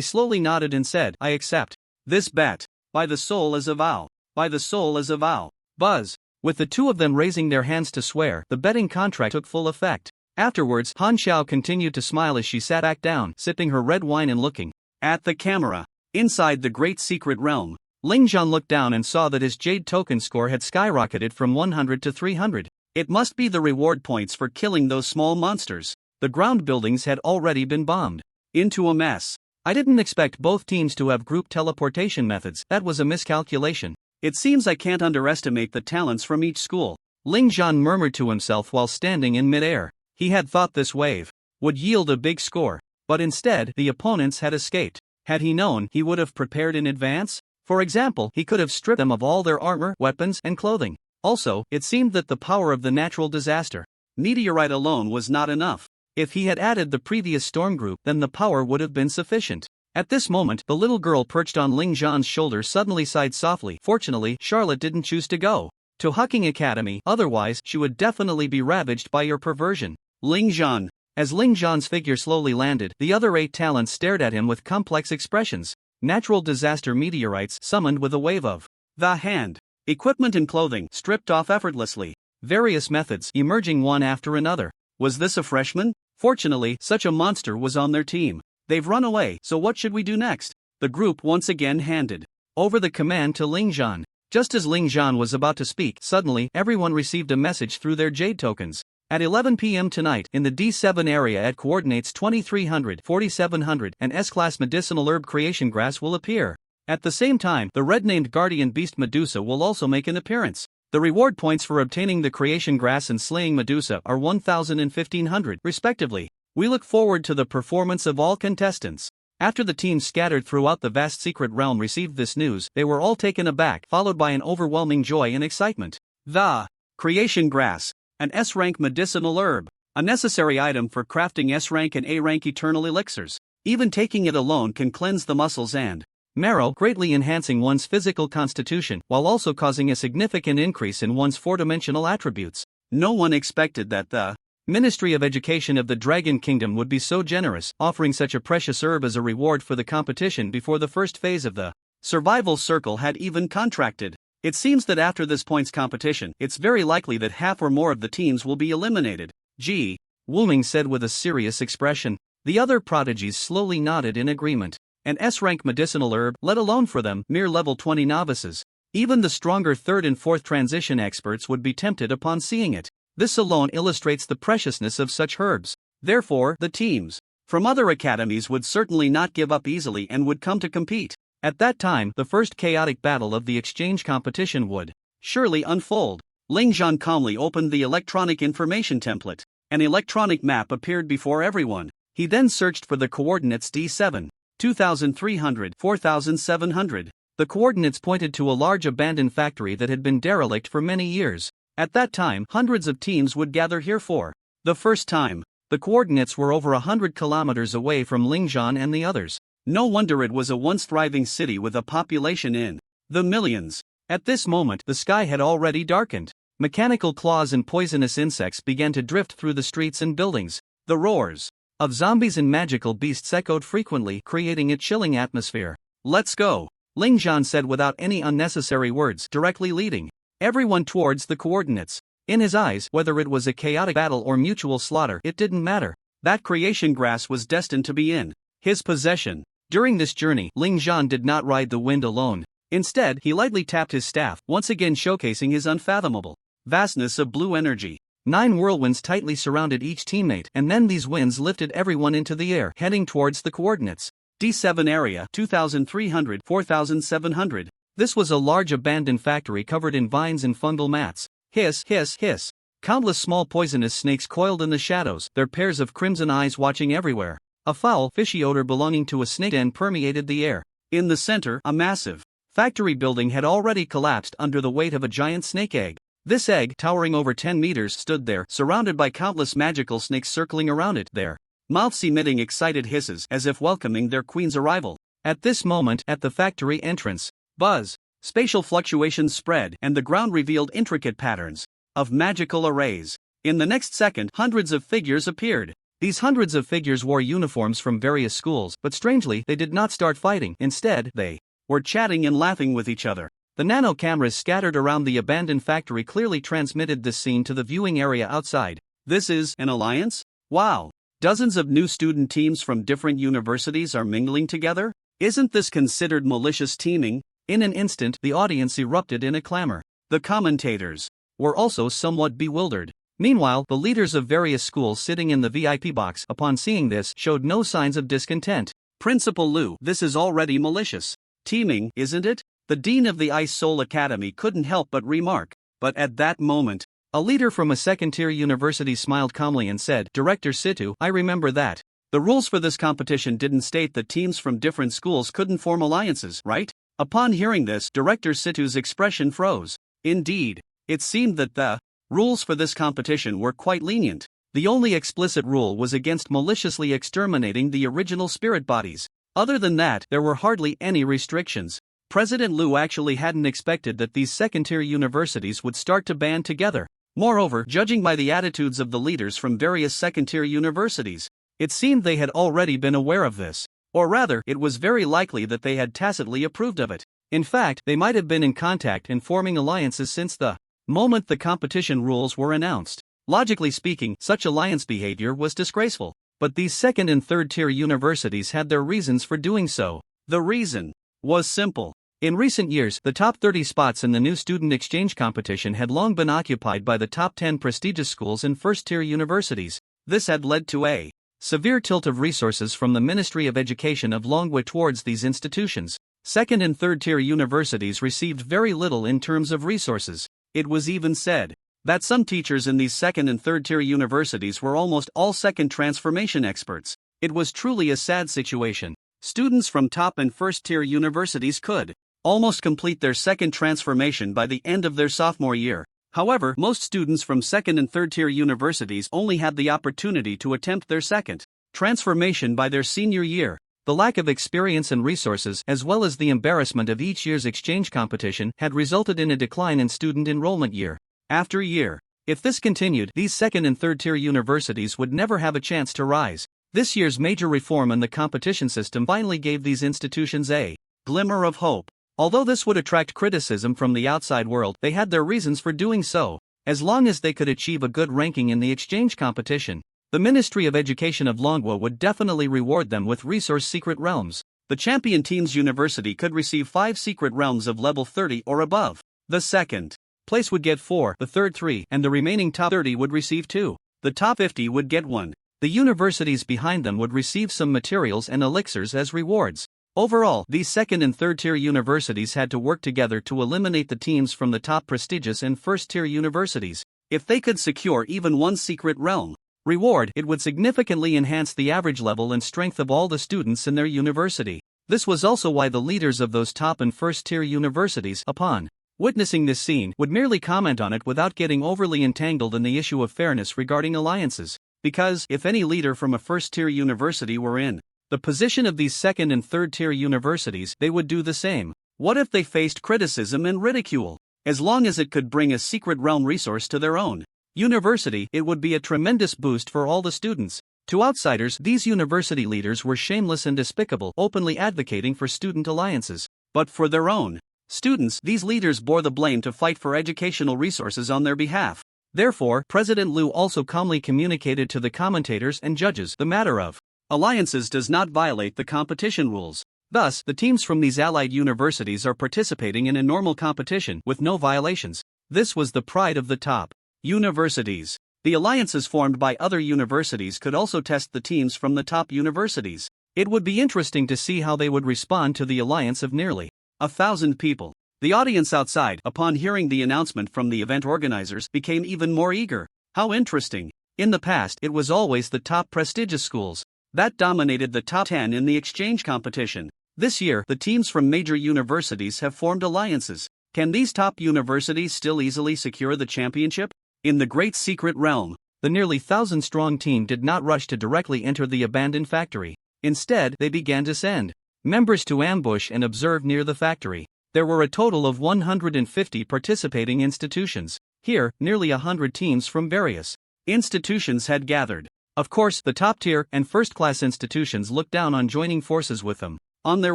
slowly nodded and said, "I accept this bet. By the soul as a vow. By the soul as a vow." Buzz. With the two of them raising their hands to swear, the betting contract took full effect. Afterwards, Han Xiao continued to smile as she sat back down, sipping her red wine and looking at the camera. Inside the great secret realm, Ling Zhan looked down and saw that his Jade token score had skyrocketed from 100 to 300. It must be the reward points for killing those small monsters. The ground buildings had already been bombed into a mess. I didn't expect both teams to have group teleportation methods. That was a miscalculation. It seems I can't underestimate the talents from each school. Ling Zhan murmured to himself while standing in midair. He had thought this wave would yield a big score, but instead, the opponents had escaped. Had he known, he would have prepared in advance. For example, he could have stripped them of all their armor, weapons, and clothing. Also, it seemed that the power of the natural disaster meteorite alone was not enough. If he had added the previous storm group, then the power would have been sufficient. At this moment, the little girl perched on Ling Zhan's shoulder suddenly sighed softly. Fortunately, Charlotte didn't choose to go to Hucking Academy, otherwise she would definitely be ravaged by your perversion. Ling Zhan. As Ling Zhan's figure slowly landed, the other 8 talents stared at him with complex expressions. Natural disaster meteorites summoned with a wave of the hand. Equipment and clothing stripped off effortlessly. Various methods emerging one after another. Was this a freshman? Fortunately, such a monster was on their team. They've run away, so what should we do next? The group once again handed over the command to Ling Zhan. Just as Ling Zhan was about to speak, suddenly, everyone received a message through their Jade tokens. At 11 p.m. tonight, in the D7 area at coordinates 2300, 4700, an S-class medicinal herb creation grass will appear. At the same time, the red-named guardian beast Medusa will also make an appearance. The reward points for obtaining the creation grass and slaying Medusa are 1000 and 1500, respectively. We look forward to the performance of all contestants. After the teams scattered throughout the vast secret realm received this news, they were all taken aback, followed by an overwhelming joy and excitement. The creation grass. An S-rank medicinal herb. A necessary item for crafting S-rank and A-rank eternal elixirs. Even taking it alone can cleanse the muscles and marrow, greatly enhancing one's physical constitution, while also causing a significant increase in one's four-dimensional attributes. No one expected that the Ministry of Education of the Dragon Kingdom would be so generous, offering such a precious herb as a reward for the competition before the first phase of the survival circle had even contracted. It seems that after this points competition, it's very likely that half or more of the teams will be eliminated. Gee, Wu Ming said with a serious expression. The other prodigies slowly nodded in agreement. An S-rank medicinal herb, let alone for them, mere level 20 novices. Even the stronger 3rd and 4th transition experts would be tempted upon seeing it. This alone illustrates the preciousness of such herbs. Therefore, the teams from other academies would certainly not give up easily and would come to compete. At that time, the first chaotic battle of the exchange competition would surely unfold. Ling Zhan calmly opened the electronic information template. An electronic map appeared before everyone. He then searched for the coordinates D7, 2300, 4700. The coordinates pointed to a large abandoned factory that had been derelict for many years. At that time, hundreds of teams would gather here for the first time. The coordinates were over 100 kilometers away from Ling Zhan and the others. No wonder it was a once thriving city with a population in the millions. At this moment, the sky had already darkened. Mechanical claws and poisonous insects began to drift through the streets and buildings. The roars of zombies and magical beasts echoed frequently, creating a chilling atmosphere. Let's go, Ling Zhan said without any unnecessary words, directly leading everyone towards the coordinates. In his eyes, whether it was a chaotic battle or mutual slaughter, it didn't matter. That creation grass was destined to be in his possession. During this journey, Ling Zhan did not ride the wind alone. Instead, he lightly tapped his staff, once again showcasing his unfathomable vastness of blue energy. 9 whirlwinds tightly surrounded each teammate, and then these winds lifted everyone into the air, heading towards the coordinates. D7 area 2300 4700. This was a large abandoned factory covered in vines and fungal mats. Hiss, hiss, hiss. Countless small poisonous snakes coiled in the shadows, their pairs of crimson eyes watching everywhere. A foul, fishy odor belonging to a snake den permeated the air. In the center, a massive factory building had already collapsed under the weight of a giant snake egg. This egg, towering over 10 meters, stood there, surrounded by countless magical snakes circling around it, their mouths emitting excited hisses as if welcoming their queen's arrival. At this moment, at the factory entrance, buzz, spatial fluctuations spread, and the ground revealed intricate patterns of magical arrays. In the next second, hundreds of figures appeared. These hundreds of figures wore uniforms from various schools, but strangely, they did not start fighting. Instead, they were chatting and laughing with each other. The nano cameras scattered around the abandoned factory clearly transmitted this scene to the viewing area outside. This is an alliance? Wow! Dozens of new student teams from different universities are mingling together? Isn't this considered malicious teaming? In an instant, the audience erupted in a clamor. The commentators were also somewhat bewildered. Meanwhile, the leaders of various schools sitting in the VIP box, upon seeing this, showed no signs of discontent. Principal Liu, this is already malicious teaming, isn't it? The dean of the Ice Soul Academy couldn't help but remark. But at that moment, a leader from a second-tier university smiled calmly and said, "Director Situ, I remember that. The rules for this competition didn't state that teams from different schools couldn't form alliances, right?" Upon hearing this, Director Situ's expression froze. Indeed, it seemed that the rules for this competition were quite lenient. The only explicit rule was against maliciously exterminating the original spirit bodies. Other than that, there were hardly any restrictions. President Liu actually hadn't expected that these second-tier universities would start to band together. Moreover, judging by the attitudes of the leaders from various second-tier universities, it seemed they had already been aware of this. Or rather, it was very likely that they had tacitly approved of it. In fact, they might have been in contact and forming alliances since the moment the competition rules were announced. Logically speaking, such alliance behavior was disgraceful. But these second and third-tier universities had their reasons for doing so. The reason was simple. In recent years, the top 30 spots in the new student exchange competition had long been occupied by the top 10 prestigious schools and first-tier universities. This had led to a severe tilt of resources from the Ministry of Education of Longwa towards these institutions. Second and third-tier universities received very little in terms of resources. It was even said that some teachers in these second and third-tier universities were almost all second transformation experts. It was truly a sad situation. Students from top and first-tier universities could almost complete their second transformation by the end of their sophomore year. However, most students from second and third-tier universities only had the opportunity to attempt their second transformation by their senior year. The lack of experience and resources, as well as the embarrassment of each year's exchange competition, had resulted in a decline in student enrollment year after year. If this continued, these second and third-tier universities would never have a chance to rise. This year's major reform in the competition system finally gave these institutions a glimmer of hope. Although this would attract criticism from the outside world, they had their reasons for doing so. As long as they could achieve a good ranking in the exchange competition, the Ministry of Education of Longwa would definitely reward them with resource secret realms. The champion team's university could receive 5 secret realms of level 30 or above. The second place would get 4, the third 3, and the remaining top 30 would receive 2. The top 50 would get 1. The universities behind them would receive some materials and elixirs as rewards. Overall, these second and third-tier universities had to work together to eliminate the teams from the top prestigious and first-tier universities. If they could secure even 1 secret realm reward, it would significantly enhance the average level and strength of all the students in their university. This was also why the leaders of those top and first-tier universities, upon witnessing this scene, would merely comment on it without getting overly entangled in the issue of fairness regarding alliances. Because, if any leader from a first-tier university were in the position of these second and third-tier universities, they would do the same. What if they faced criticism and ridicule? As long as it could bring a secret realm resource to their own university, it would be a tremendous boost for all the students. To outsiders, these university leaders were shameless and despicable, openly advocating for student alliances. But for their own students, these leaders bore the blame to fight for educational resources on their behalf. Therefore, President Liu also calmly communicated to the commentators and judges the matter of alliances does not violate the competition rules. Thus, the teams from these allied universities are participating in a normal competition with no violations. This was the pride of the top universities. The alliances formed by other universities could also test the teams from the top universities. It would be interesting to see how they would respond to the alliance of nearly 1,000 people. The audience outside, upon hearing the announcement from the event organizers, became even more eager. How interesting. In the past, it was always the top prestigious schools that dominated the top 10 in the exchange competition. This year, The teams from major universities have formed alliances. Can these top universities still easily secure the championship? In the great secret realm, the nearly 1,000-strong team did not rush to directly enter the abandoned factory. Instead, they began to send members to ambush and observe near the factory. There were a total of 150 participating institutions. Here, nearly 100 teams from various institutions had gathered. Of course, the top-tier and first-class institutions looked down on joining forces with them. On their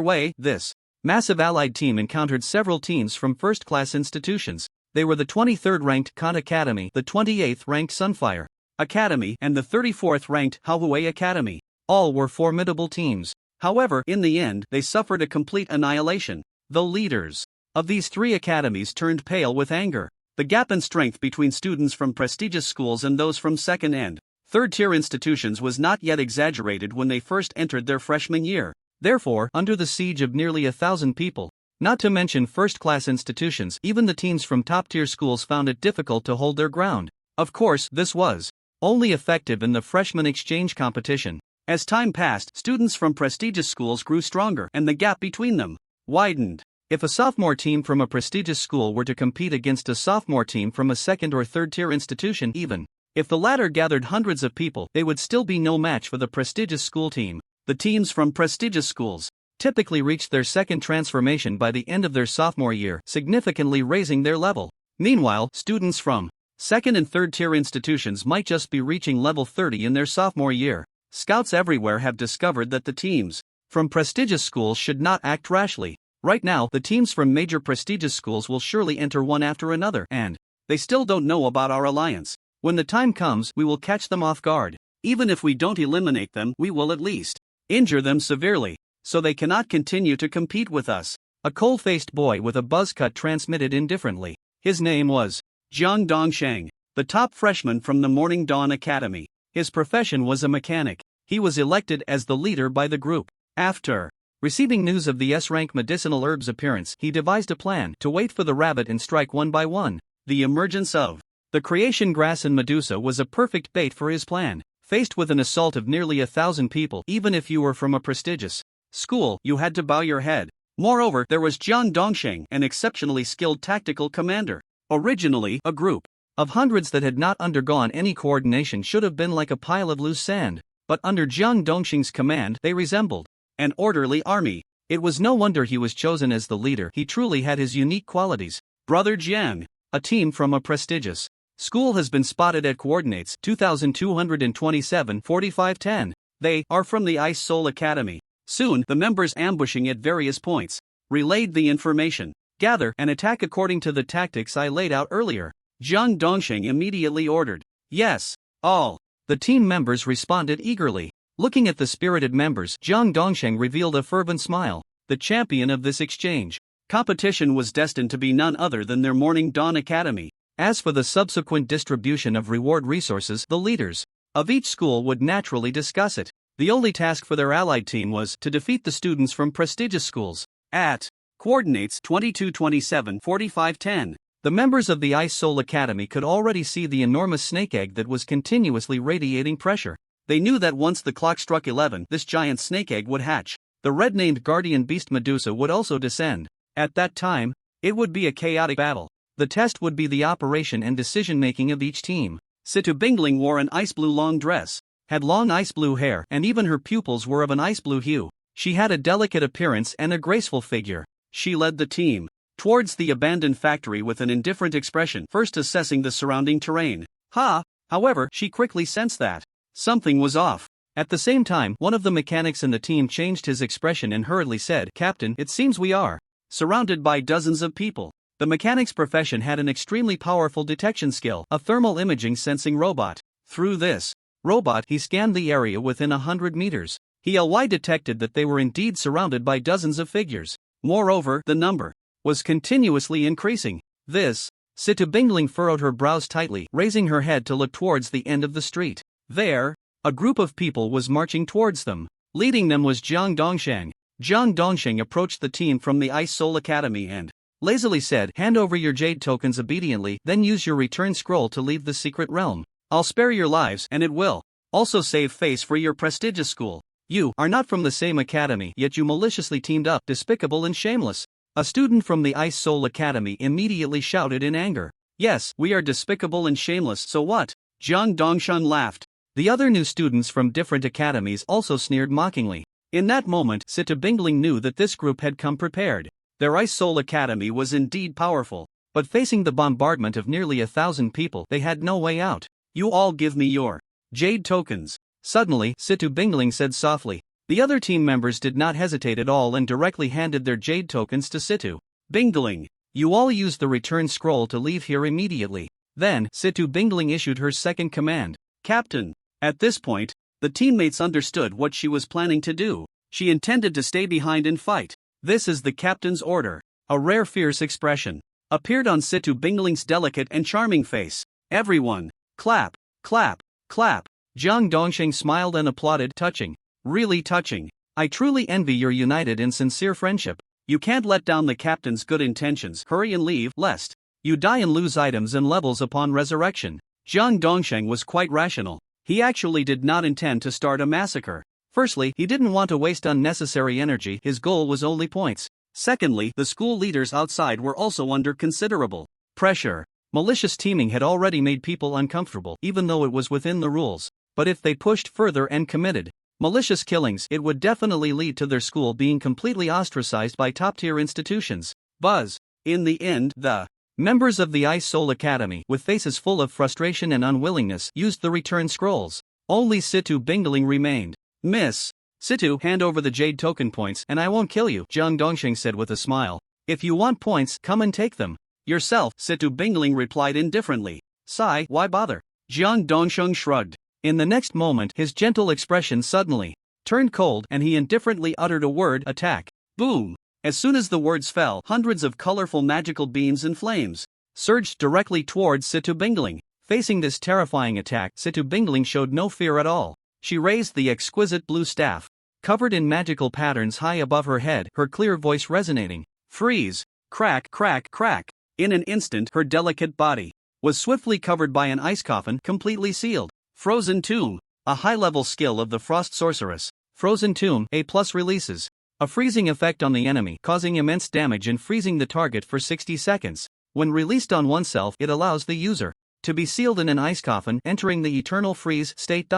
way, this massive allied team encountered several teams from first-class institutions. They were the 23rd ranked Khan Academy, the 28th ranked Sunfire Academy, and the 34th ranked Haohui Academy. All were formidable teams. However, in the end, they suffered a complete annihilation. The leaders of these three academies turned pale with anger. The gap in strength between students from prestigious schools and those from second and third-tier institutions was not yet exaggerated when they first entered their freshman year. Therefore, under the siege of nearly 1,000 people, not to mention first-class institutions, even the teams from top-tier schools found it difficult to hold their ground. Of course, this was only effective in the freshman exchange competition. As time passed, students from prestigious schools grew stronger, and the gap between them widened. If a sophomore team from a prestigious school were to compete against a sophomore team from a second or third-tier institution, even if the latter gathered hundreds of people, they would still be no match for the prestigious school team. The teams from prestigious schools typically reached their second transformation by the end of their sophomore year, significantly raising their level. Meanwhile, students from second and third-tier institutions might just be reaching level 30 in their sophomore year. Scouts everywhere have discovered that the teams from prestigious schools should not act rashly. Right now, the teams from major prestigious schools will surely enter one after another, and they still don't know about our alliance. When the time comes, we will catch them off guard. Even if we don't eliminate them, we will at least injure them severely, so they cannot continue to compete with us. A cold-faced boy with a buzz cut transmitted indifferently. His name was Jiang Dongsheng, the top freshman from the Morning Dawn Academy. His profession was a mechanic. He was elected as the leader by the group. After receiving news of the S-rank medicinal herb's appearance, he devised a plan to wait for the rabbit and strike one by one. The emergence of the creation grass in Medusa was a perfect bait for his plan. Faced with an assault of nearly 1,000 people, even if you were from a prestigious school, you had to bow your head. Moreover, there was Jiang Dongsheng, an exceptionally skilled tactical commander. Originally, a group of hundreds that had not undergone any coordination should have been like a pile of loose sand, but under Jiang Dongsheng's command, they resembled an orderly army. It was no wonder he was chosen as the leader. He truly had his unique qualities. Brother Jiang, a team from a prestigious school has been spotted at coordinates 2227 4510. They are from the Ice Soul Academy. Soon, the members ambushing at various points relayed the information. Gather and attack according to the tactics I laid out earlier. Jiang Dongsheng immediately ordered. Yes, all. The team members responded eagerly. Looking at the spirited members, Jiang Dongsheng revealed a fervent smile. The champion of this exchange competition was destined to be none other than their Morning Dawn Academy. As for the subsequent distribution of reward resources, the leaders of each school would naturally discuss it. The only task for their allied team was to defeat the students from prestigious schools. At coordinates 2227 4510, the members of the Ice Soul Academy could already see the enormous snake egg that was continuously radiating pressure. They knew that once the clock struck 11, this giant snake egg would hatch. The red-named guardian beast Medusa would also descend. At that time, it would be a chaotic battle. The test would be the operation and decision-making of each team. Situ Bingling wore an ice-blue long dress, had long ice-blue hair, and even her pupils were of an ice-blue hue. She had a delicate appearance and a graceful figure. She led the team towards the abandoned factory with an indifferent expression, first assessing the surrounding terrain. However, she quickly sensed that something was off. At the same time, one of the mechanics in the team changed his expression and hurriedly said, "Captain, it seems we are surrounded by dozens of people." The mechanic's profession had an extremely powerful detection skill, a thermal imaging sensing robot. Through this robot, he scanned the area within 100 meters. He detected that they were indeed surrounded by dozens of figures. Moreover, the number was continuously increasing. This Situbingling furrowed her brows tightly, raising her head to look towards the end of the street. There, a group of people was marching towards them. Leading them was Jiang Dongsheng. Jiang Dongsheng approached the team from the Ice Soul Academy and lazily said, "Hand over your jade tokens obediently, then use your return scroll to leave the secret realm. I'll spare your lives, and it will also save face for your prestigious school. You are not from the same academy, yet you maliciously teamed up, despicable and shameless." A student from the Ice Soul Academy immediately shouted in anger. "Yes, we are despicable and shameless, so what?" Jiang Dongshan laughed. The other new students from different academies also sneered mockingly. In that moment, Situbingling knew that this group had come prepared. Their Ice Soul Academy was indeed powerful, but facing the bombardment of nearly 1,000 people, they had no way out. "You all give me your jade tokens." Suddenly, Situbingling said softly. The other team members did not hesitate at all and directly handed their jade tokens to Situbingling. "You all use the return scroll to leave here immediately." Then, Situbingling issued her second command. "Captain." At this point, the teammates understood what she was planning to do. She intended to stay behind and fight. "This is the captain's order." A rare fierce expression appeared on Situbingling's delicate and charming face. Everyone, clap, clap, clap. Jiang Dongsheng smiled and applauded. "Touching. Really touching. I truly envy your united and sincere friendship. You can't let down the captain's good intentions. Hurry and leave, lest you die and lose items and levels upon resurrection." Jiang Dongsheng was quite rational. He actually did not intend to start a massacre. Firstly, he didn't want to waste unnecessary energy, his goal was only points. Secondly, the school leaders outside were also under considerable pressure. Malicious teaming had already made people uncomfortable, even though it was within the rules. But if they pushed further and committed malicious killings, it would definitely lead to their school being completely ostracized by top-tier institutions. Buzz. In the end, the members of the Ice Soul Academy, with faces full of frustration and unwillingness, used the return scrolls. Only Situbingling remained. "Miss Situ, hand over the jade token points and I won't kill you," Jiang Dongsheng said with a smile. "If you want points, come and take them." "Yourself," Situbingling replied indifferently. "Sigh, why bother?" Jiang Dongsheng shrugged. In the next moment, his gentle expression suddenly turned cold and he indifferently uttered a word, "Attack." Boom! As soon as the words fell, hundreds of colorful magical beams and flames surged directly towards Situbingling. Facing this terrifying attack, Situbingling showed no fear at all. She raised the exquisite blue staff, covered in magical patterns high above her head, her clear voice resonating. Freeze! Crack, crack, crack! In an instant, her delicate body was swiftly covered by an ice coffin, completely sealed. Frozen Tomb, a high-level skill of the Frost Sorceress. Frozen Tomb, A+ releases a freezing effect on the enemy, causing immense damage and freezing the target for 60 seconds. When released on oneself, it allows the user to be sealed in an ice coffin, entering the eternal freeze state.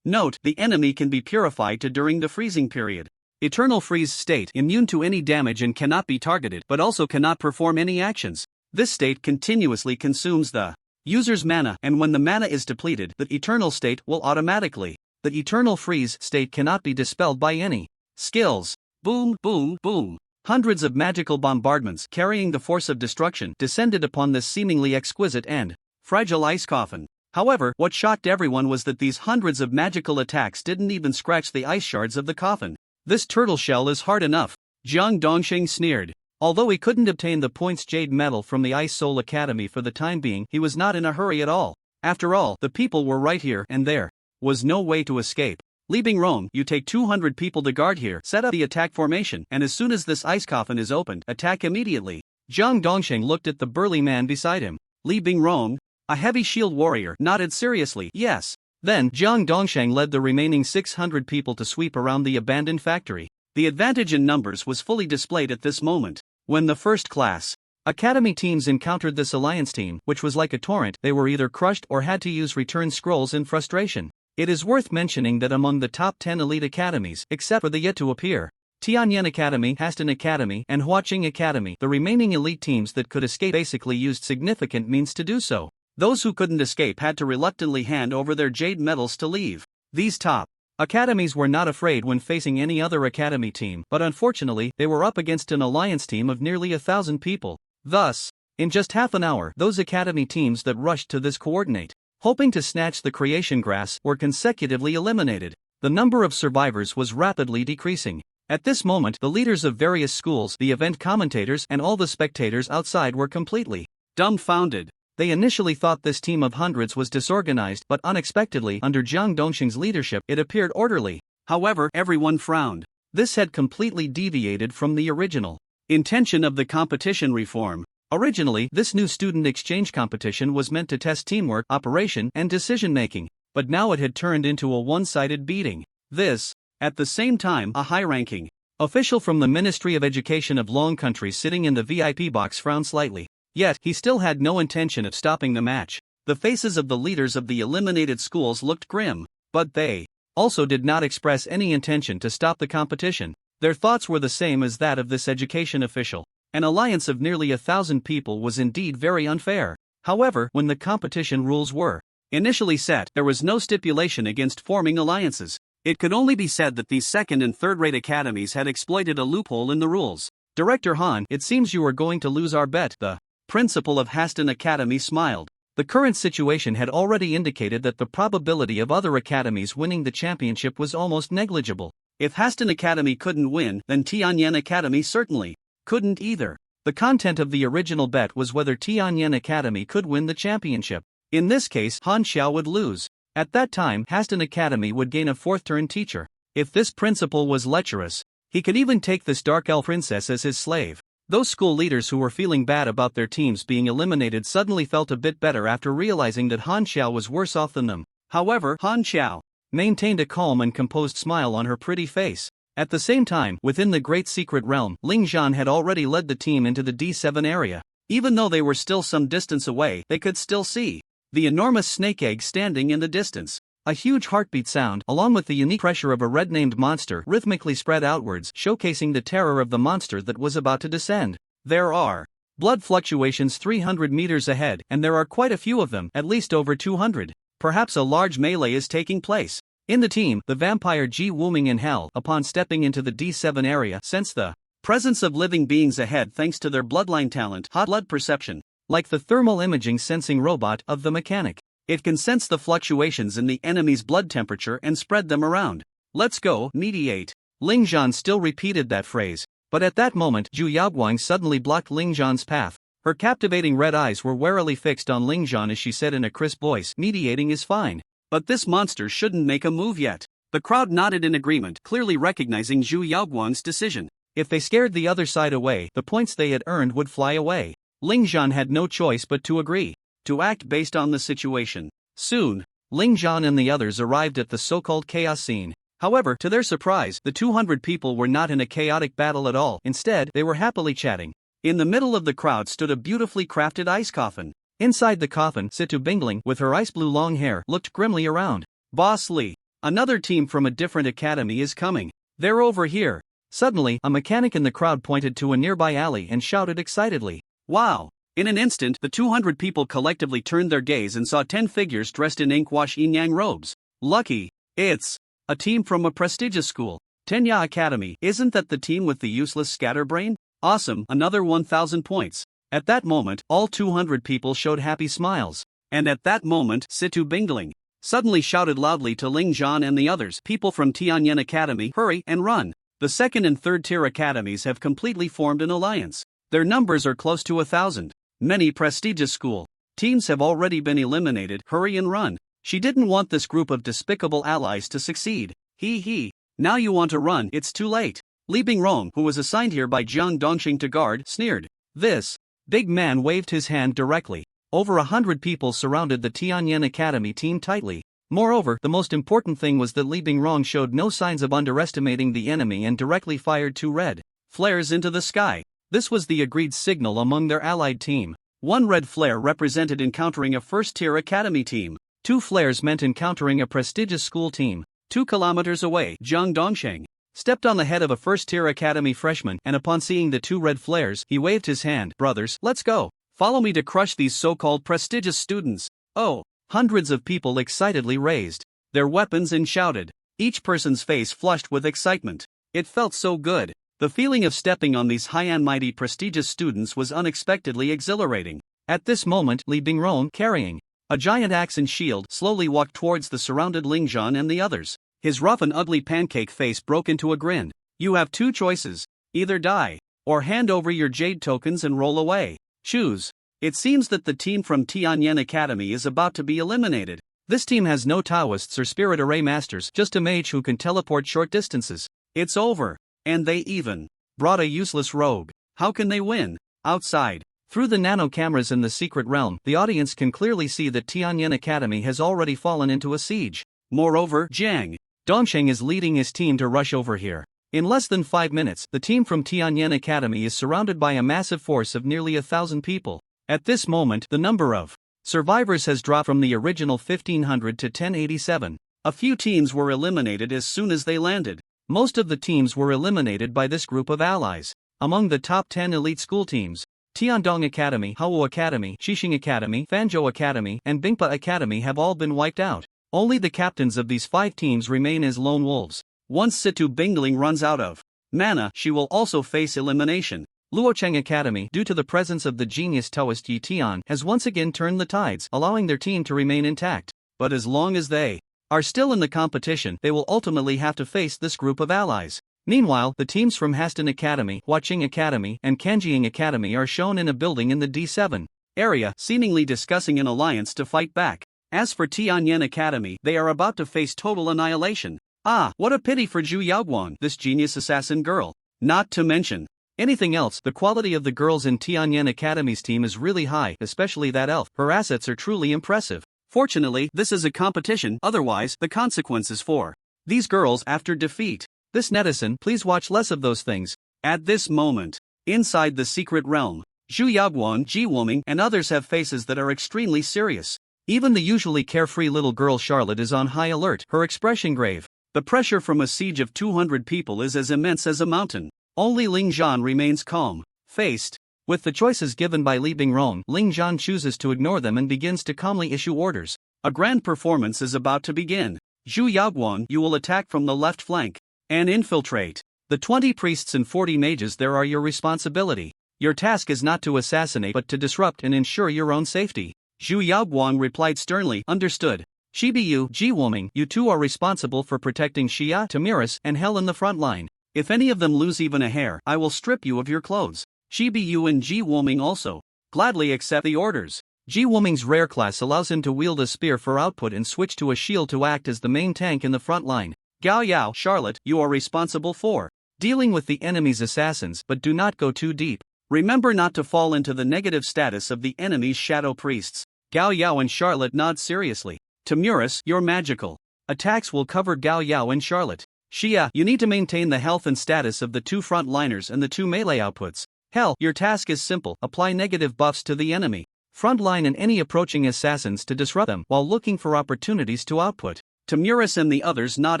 Note, the enemy can be purified to during the freezing period. Eternal freeze state, immune to any damage and cannot be targeted, but also cannot perform any actions. This state continuously consumes the user's mana, and when the mana is depleted, the eternal state will automatically. The eternal freeze state cannot be dispelled by any skills. Boom, boom, boom. Hundreds of magical bombardments carrying the force of destruction descended upon this seemingly exquisite and fragile ice coffin. However, what shocked everyone was that these hundreds of magical attacks didn't even scratch the ice shards of the coffin. "This turtle shell is hard enough," Jiang Dongsheng sneered. Although he couldn't obtain the points jade medal from the Ice Soul Academy for the time being, he was not in a hurry at all. After all, the people were right here and there was no way to escape. Leaving Rome, you take 200 people to guard here, set up the attack formation, and as soon as this ice coffin is opened, attack immediately. Jiang Dongsheng looked at the burly man beside him. Leaving Rome? A heavy shield warrior nodded seriously. Yes. Then, Jiang Dongsheng led the remaining 600 people to sweep around the abandoned factory. The advantage in numbers was fully displayed at this moment. When the first class academy teams encountered this alliance team, which was like a torrent, they were either crushed or had to use return scrolls in frustration. It is worth mentioning that among the top 10 elite academies, except for the yet-to-appear Tianyan Academy, Haston Academy, and Huaqing Academy, the remaining elite teams that could escape basically used significant means to do so. Those who couldn't escape had to reluctantly hand over their jade medals to leave. These top academies were not afraid when facing any other academy team, but unfortunately, they were up against an alliance team of nearly 1,000 people. Thus, in just half an hour, those academy teams that rushed to this coordinate, hoping to snatch the creation grass, were consecutively eliminated. The number of survivors was rapidly decreasing. At this moment, the leaders of various schools, the event commentators, and all the spectators outside were completely dumbfounded. They initially thought this team of hundreds was disorganized, but unexpectedly, under Jiang Dongxing's leadership, it appeared orderly. However, everyone frowned. This had completely deviated from the original intention of the competition reform. Originally, this new student exchange competition was meant to test teamwork, operation, and decision-making, but now it had turned into a one-sided beating. This, at the same time, a high-ranking official from the Ministry of Education of Long Country sitting in the VIP box frowned slightly. Yet, he still had no intention of stopping the match. The faces of the leaders of the eliminated schools looked grim, but they also did not express any intention to stop the competition. Their thoughts were the same as that of this education official. An alliance of nearly 1,000 people was indeed very unfair. However, when the competition rules were initially set, there was no stipulation against forming alliances. It could only be said that these second- and third-rate academies had exploited a loophole in the rules. Director Han, it seems you are going to lose our bet. The principal of Haston Academy smiled. The current situation had already indicated that the probability of other academies winning the championship was almost negligible. If Haston Academy couldn't win, then Tianyan Academy certainly couldn't either. The content of the original bet was whether Tianyan Academy could win the championship. In this case, Han Xiao would lose. At that time, Haston Academy would gain a fourth-turn teacher. If this principal was lecherous, he could even take this dark elf princess as his slave. Those school leaders who were feeling bad about their teams being eliminated suddenly felt a bit better after realizing that Han Xiao was worse off than them. However, Han Xiao maintained a calm and composed smile on her pretty face. At the same time, within the Great Secret Realm, Ling Zhan had already led the team into the D7 area. Even though they were still some distance away, they could still see the enormous snake egg standing in the distance. A huge heartbeat sound, along with the unique pressure of a red-named monster, rhythmically spread outwards, showcasing the terror of the monster that was about to descend. There are blood fluctuations 300 meters ahead, and there are quite a few of them, at least over 200. Perhaps a large melee is taking place. In the team, the vampire Ji Wuming in Hell, upon stepping into the D7 area, sensed the presence of living beings ahead thanks to their bloodline talent, hot blood perception. Like the thermal imaging sensing robot of the mechanic, it can sense the fluctuations in the enemy's blood temperature and spread them around. Let's go, mediate. Ling Zhan still repeated that phrase, but at that moment, Zhu Yaoguang suddenly blocked Ling Zhan's path. Her captivating red eyes were warily fixed on Ling Zhan as she said in a crisp voice, "Mediating is fine. But this monster shouldn't make a move yet." The crowd nodded in agreement, clearly recognizing Zhu Yaoguang's decision. If they scared the other side away, the points they had earned would fly away. Ling Zhan had no choice but to agree, to act based on the situation. Soon, Ling Zhan and the others arrived at the so-called chaos scene. However, to their surprise, the 200 people were not in a chaotic battle at all. Instead, they were happily chatting. In the middle of the crowd stood a beautifully crafted ice coffin. Inside the coffin, Situ Bingling, with her ice blue long hair, looked grimly around. "Boss Li, another team from a different academy is coming. They're over here." Suddenly, a mechanic in the crowd pointed to a nearby alley and shouted excitedly, "Wow!" In an instant, the 200 people collectively turned their gaze and saw 10 figures dressed in ink-wash yin-yang robes. Lucky, it's a team from a prestigious school. Tenya Academy. Isn't that the team with the useless scatterbrain? Awesome, another 1,000 points. At that moment, all 200 people showed happy smiles. And at that moment, Situ Bingling suddenly shouted loudly to Ling Zhan and the others, "People from Tianyan Academy, hurry and run. The second and third tier academies have completely formed an alliance. Their numbers are close to 1,000. Many prestigious school teams have already been eliminated, hurry and run." She didn't want this group of despicable allies to succeed. He. Now you want to run, it's too late. Li Bingrong, who was assigned here by Jiang Dongxing to guard, sneered. This big man waved his hand directly. Over 100 people surrounded the Tianyan Academy team tightly. Moreover, the most important thing was that Li Bingrong showed no signs of underestimating the enemy and directly fired 2 red flares into the sky. This was the agreed signal among their allied team. 1 red flare represented encountering a first-tier academy team. 2 flares meant encountering a prestigious school team. 2 kilometers away, Jiang Dongsheng stepped on the head of a first-tier academy freshman, and upon seeing the 2 red flares, he waved his hand. "Brothers, let's go. Follow me to crush these so-called prestigious students." Oh! Hundreds of people excitedly raised their weapons and shouted. Each person's face flushed with excitement. It felt so good. The feeling of stepping on these high and mighty prestigious students was unexpectedly exhilarating. At this moment, Li Bingrong, carrying a giant axe and shield, slowly walked towards the surrounded Ling Zhan and the others. His rough and ugly pancake face broke into a grin. "You have 2 choices. Either die, or hand over your jade tokens and roll away. Choose." It seems that the team from Tianyan Academy is about to be eliminated. This team has no Taoists or Spirit Array Masters, just a mage who can teleport short distances. It's over. And they even brought a useless rogue. How can they win? Outside, through the nano cameras in the secret realm, the audience can clearly see that Tianyan Academy has already fallen into a siege. Moreover, Jiang Dongsheng is leading his team to rush over here. In less than 5 minutes, the team from Tianyan Academy is surrounded by a massive force of nearly 1,000 people. At this moment, the number of survivors has dropped from the original 1,500 to 1087. A few teams were eliminated as soon as they landed. Most of the teams were eliminated by this group of allies. Among the top 10 elite school teams, Tiandong Academy, Hao Academy, Xixing Academy, Fanzhou Academy, and Bingpa Academy have all been wiped out. Only the captains of these 5 teams remain as lone wolves. Once Situ Bingling runs out of mana, she will also face elimination. Luocheng Academy, due to the presence of the genius Taoist Yi Tian, has once again turned the tides, allowing their team to remain intact. But as long as they are still in the competition, they will ultimately have to face this group of allies. Meanwhile, the teams from Haston Academy, Huaqing Academy, and Kanjiing Academy are shown in a building in the D7 area, seemingly discussing an alliance to fight back. As for Tianyan Academy, they are about to face total annihilation. Ah, what a pity for Zhu Yaoguang, this genius assassin girl. Not to mention anything else, the quality of the girls in Tianyan Academy's team is really high, especially that elf. Her assets are truly impressive. Fortunately, this is a competition, otherwise, the consequences for these girls after defeat. This netizen, please watch less of those things. At this moment, inside the secret realm, Zhu Yaoguang, Ji Woming, and others have faces that are extremely serious. Even the usually carefree little girl Charlotte is on high alert, her expression grave. The pressure from a siege of 200 people is as immense as a mountain. Only Ling Zhan remains calm. Faced with the choices given by Li Bingrong, Ling Zhan chooses to ignore them and begins to calmly issue orders. A grand performance is about to begin. Zhu Yaoguang, you will attack from the left flank and infiltrate the 20 priests and 40 mages. There are your responsibility. Your task is not to assassinate but to disrupt and ensure your own safety. Zhu Yaoguang replied sternly, understood. Shibiyu, Ji Woming, you two are responsible for protecting Xia, Tamiris, and Hell in the front line. If any of them lose even a hair, I will strip you of your clothes. Shibiyu and Ji Woming also gladly accept the orders. Ji Woming's rare class allows him to wield a spear for output and switch to a shield to act as the main tank in the front line. Gao Yao, Charlotte, you are responsible for dealing with the enemy's assassins, but do not go too deep. Remember not to fall into the negative status of the enemy's shadow priests. Gao Yao and Charlotte nod seriously. Tamiris, your magical attacks will cover Gao Yao and Charlotte. Xia, you need to maintain the health and status of the 2 frontliners and the 2 melee outputs. Hell, your task is simple, apply negative buffs to the enemy frontline and any approaching assassins to disrupt them while looking for opportunities to output. Tamiris and the others nod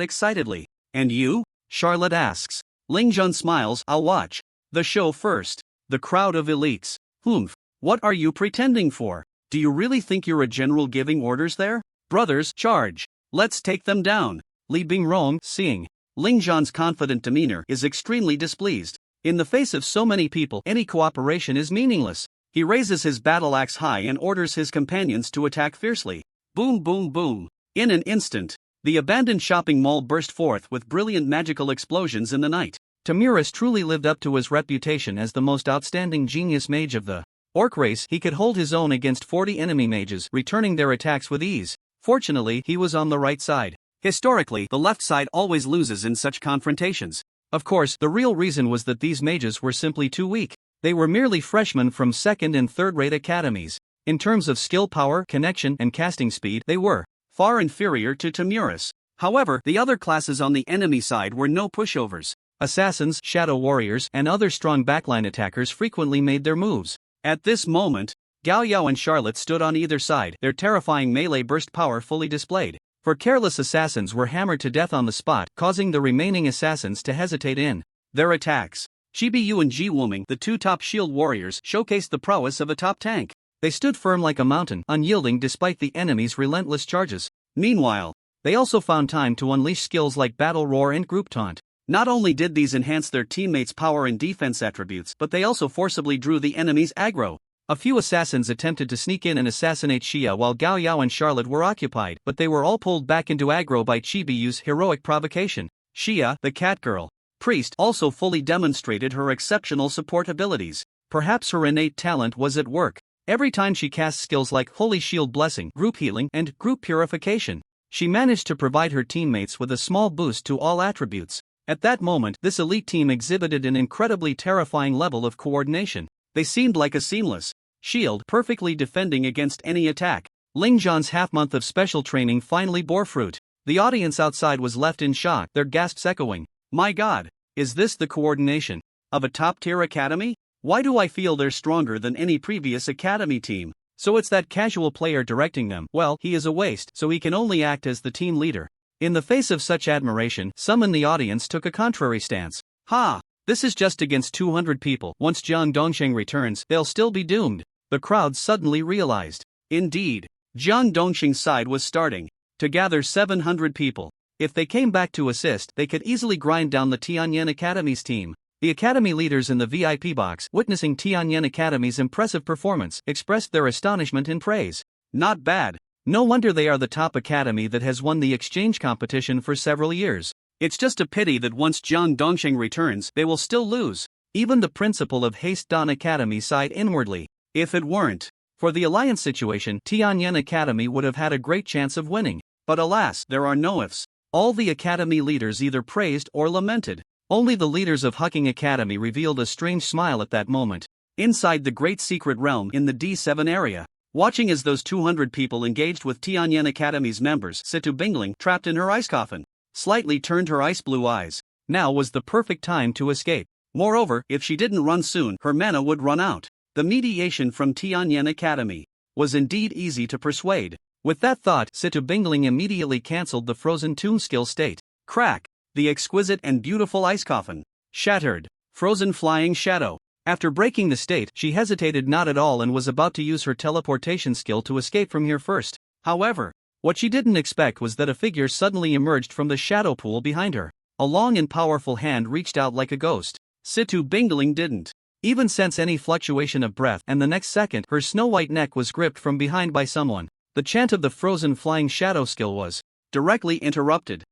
excitedly. And you? Charlotte asks. Ling Zhan smiles, I'll watch the show first. The crowd of elites. Humph, what are you pretending for? Do you really think you're a general giving orders there? Brothers, charge. Let's take them down. Li Bingrong, seeing Ling Zhan's confident demeanor, is extremely displeased. In the face of so many people, any cooperation is meaningless. He raises his battle axe high and orders his companions to attack fiercely. Boom, boom, boom. In an instant, the abandoned shopping mall burst forth with brilliant magical explosions in the night. Tamiris truly lived up to his reputation as the most outstanding genius mage of the orc race. He could hold his own against 40 enemy mages, returning their attacks with ease. Fortunately, he was on the right side. Historically, the left side always loses in such confrontations. Of course, the real reason was that these mages were simply too weak. They were merely freshmen from second and third-rate academies. In terms of skill power, connection, and casting speed, they were far inferior to Tamiris. However, the other classes on the enemy side were no pushovers. Assassins, shadow warriors, and other strong backline attackers frequently made their moves. At this moment, Gao Yao and Charlotte stood on either side, their terrifying melee burst power fully displayed. For careless assassins were hammered to death on the spot, causing the remaining assassins to hesitate in their attacks. Shibiyu and Ji Woming, the 2 top shield warriors, showcased the prowess of a top tank. They stood firm like a mountain, unyielding despite the enemy's relentless charges. Meanwhile, they also found time to unleash skills like Battle Roar and Group Taunt. Not only did these enhance their teammates' power and defense attributes, but they also forcibly drew the enemy's aggro. A few assassins attempted to sneak in and assassinate Xia while Gao Yao and Charlotte were occupied, but they were all pulled back into aggro by Chibiyu's heroic provocation. Xia, the catgirl priest, also fully demonstrated her exceptional support abilities. Perhaps her innate talent was at work. Every time she cast skills like Holy Shield Blessing, Group Healing, and Group Purification, she managed to provide her teammates with a small boost to all attributes. At that moment, this elite team exhibited an incredibly terrifying level of coordination. They seemed like a seamless shield, perfectly defending against any attack. Ling Zhan's half-month of special training finally bore fruit. The audience outside was left in shock, their gasps echoing. My god, is this the coordination of a top-tier academy? Why do I feel they're stronger than any previous academy team? So it's that casual player directing them. Well, he is a waste, so he can only act as the team leader. In the face of such admiration, some in the audience took a contrary stance. Ha! This is just against 200 people. Once Jiang Dongsheng returns, they'll still be doomed. The crowd suddenly realized. Indeed, Jiang Dongsheng's side was starting to gather 700 people. If they came back to assist, they could easily grind down the Tianyan Academy's team. The academy leaders in the VIP box, witnessing Tianyan Academy's impressive performance, expressed their astonishment and praise. Not bad. No wonder they are the top academy that has won the exchange competition for several years. It's just a pity that once Jiang Dongsheng returns, they will still lose. Even the principal of Haste Dawn Academy sighed inwardly. If it weren't for the alliance situation, Tianyan Academy would have had a great chance of winning. But alas, there are no ifs. All the academy leaders either praised or lamented. Only the leaders of Hucking Academy revealed a strange smile at that moment. Inside the great secret realm in the D7 area, watching as those 200 people engaged with Tianyan Academy's members, Situ Bingling, trapped in her ice coffin, slightly turned her ice blue eyes. Now was the perfect time to escape. Moreover, if she didn't run soon, her mana would run out. The mediation from Tianyan Academy was indeed easy to persuade. With that thought, Situ Bingling immediately cancelled the frozen tomb skill state. Crack! The exquisite and beautiful ice coffin shattered. Frozen flying shadow. After breaking the state, she hesitated not at all and was about to use her teleportation skill to escape from here first. However, what she didn't expect was that a figure suddenly emerged from the shadow pool behind her. A long and powerful hand reached out like a ghost. Situ Bingling didn't even sense any fluctuation of breath, and the next second, her snow-white neck was gripped from behind by someone. The chant of the frozen flying shadow skill was directly interrupted.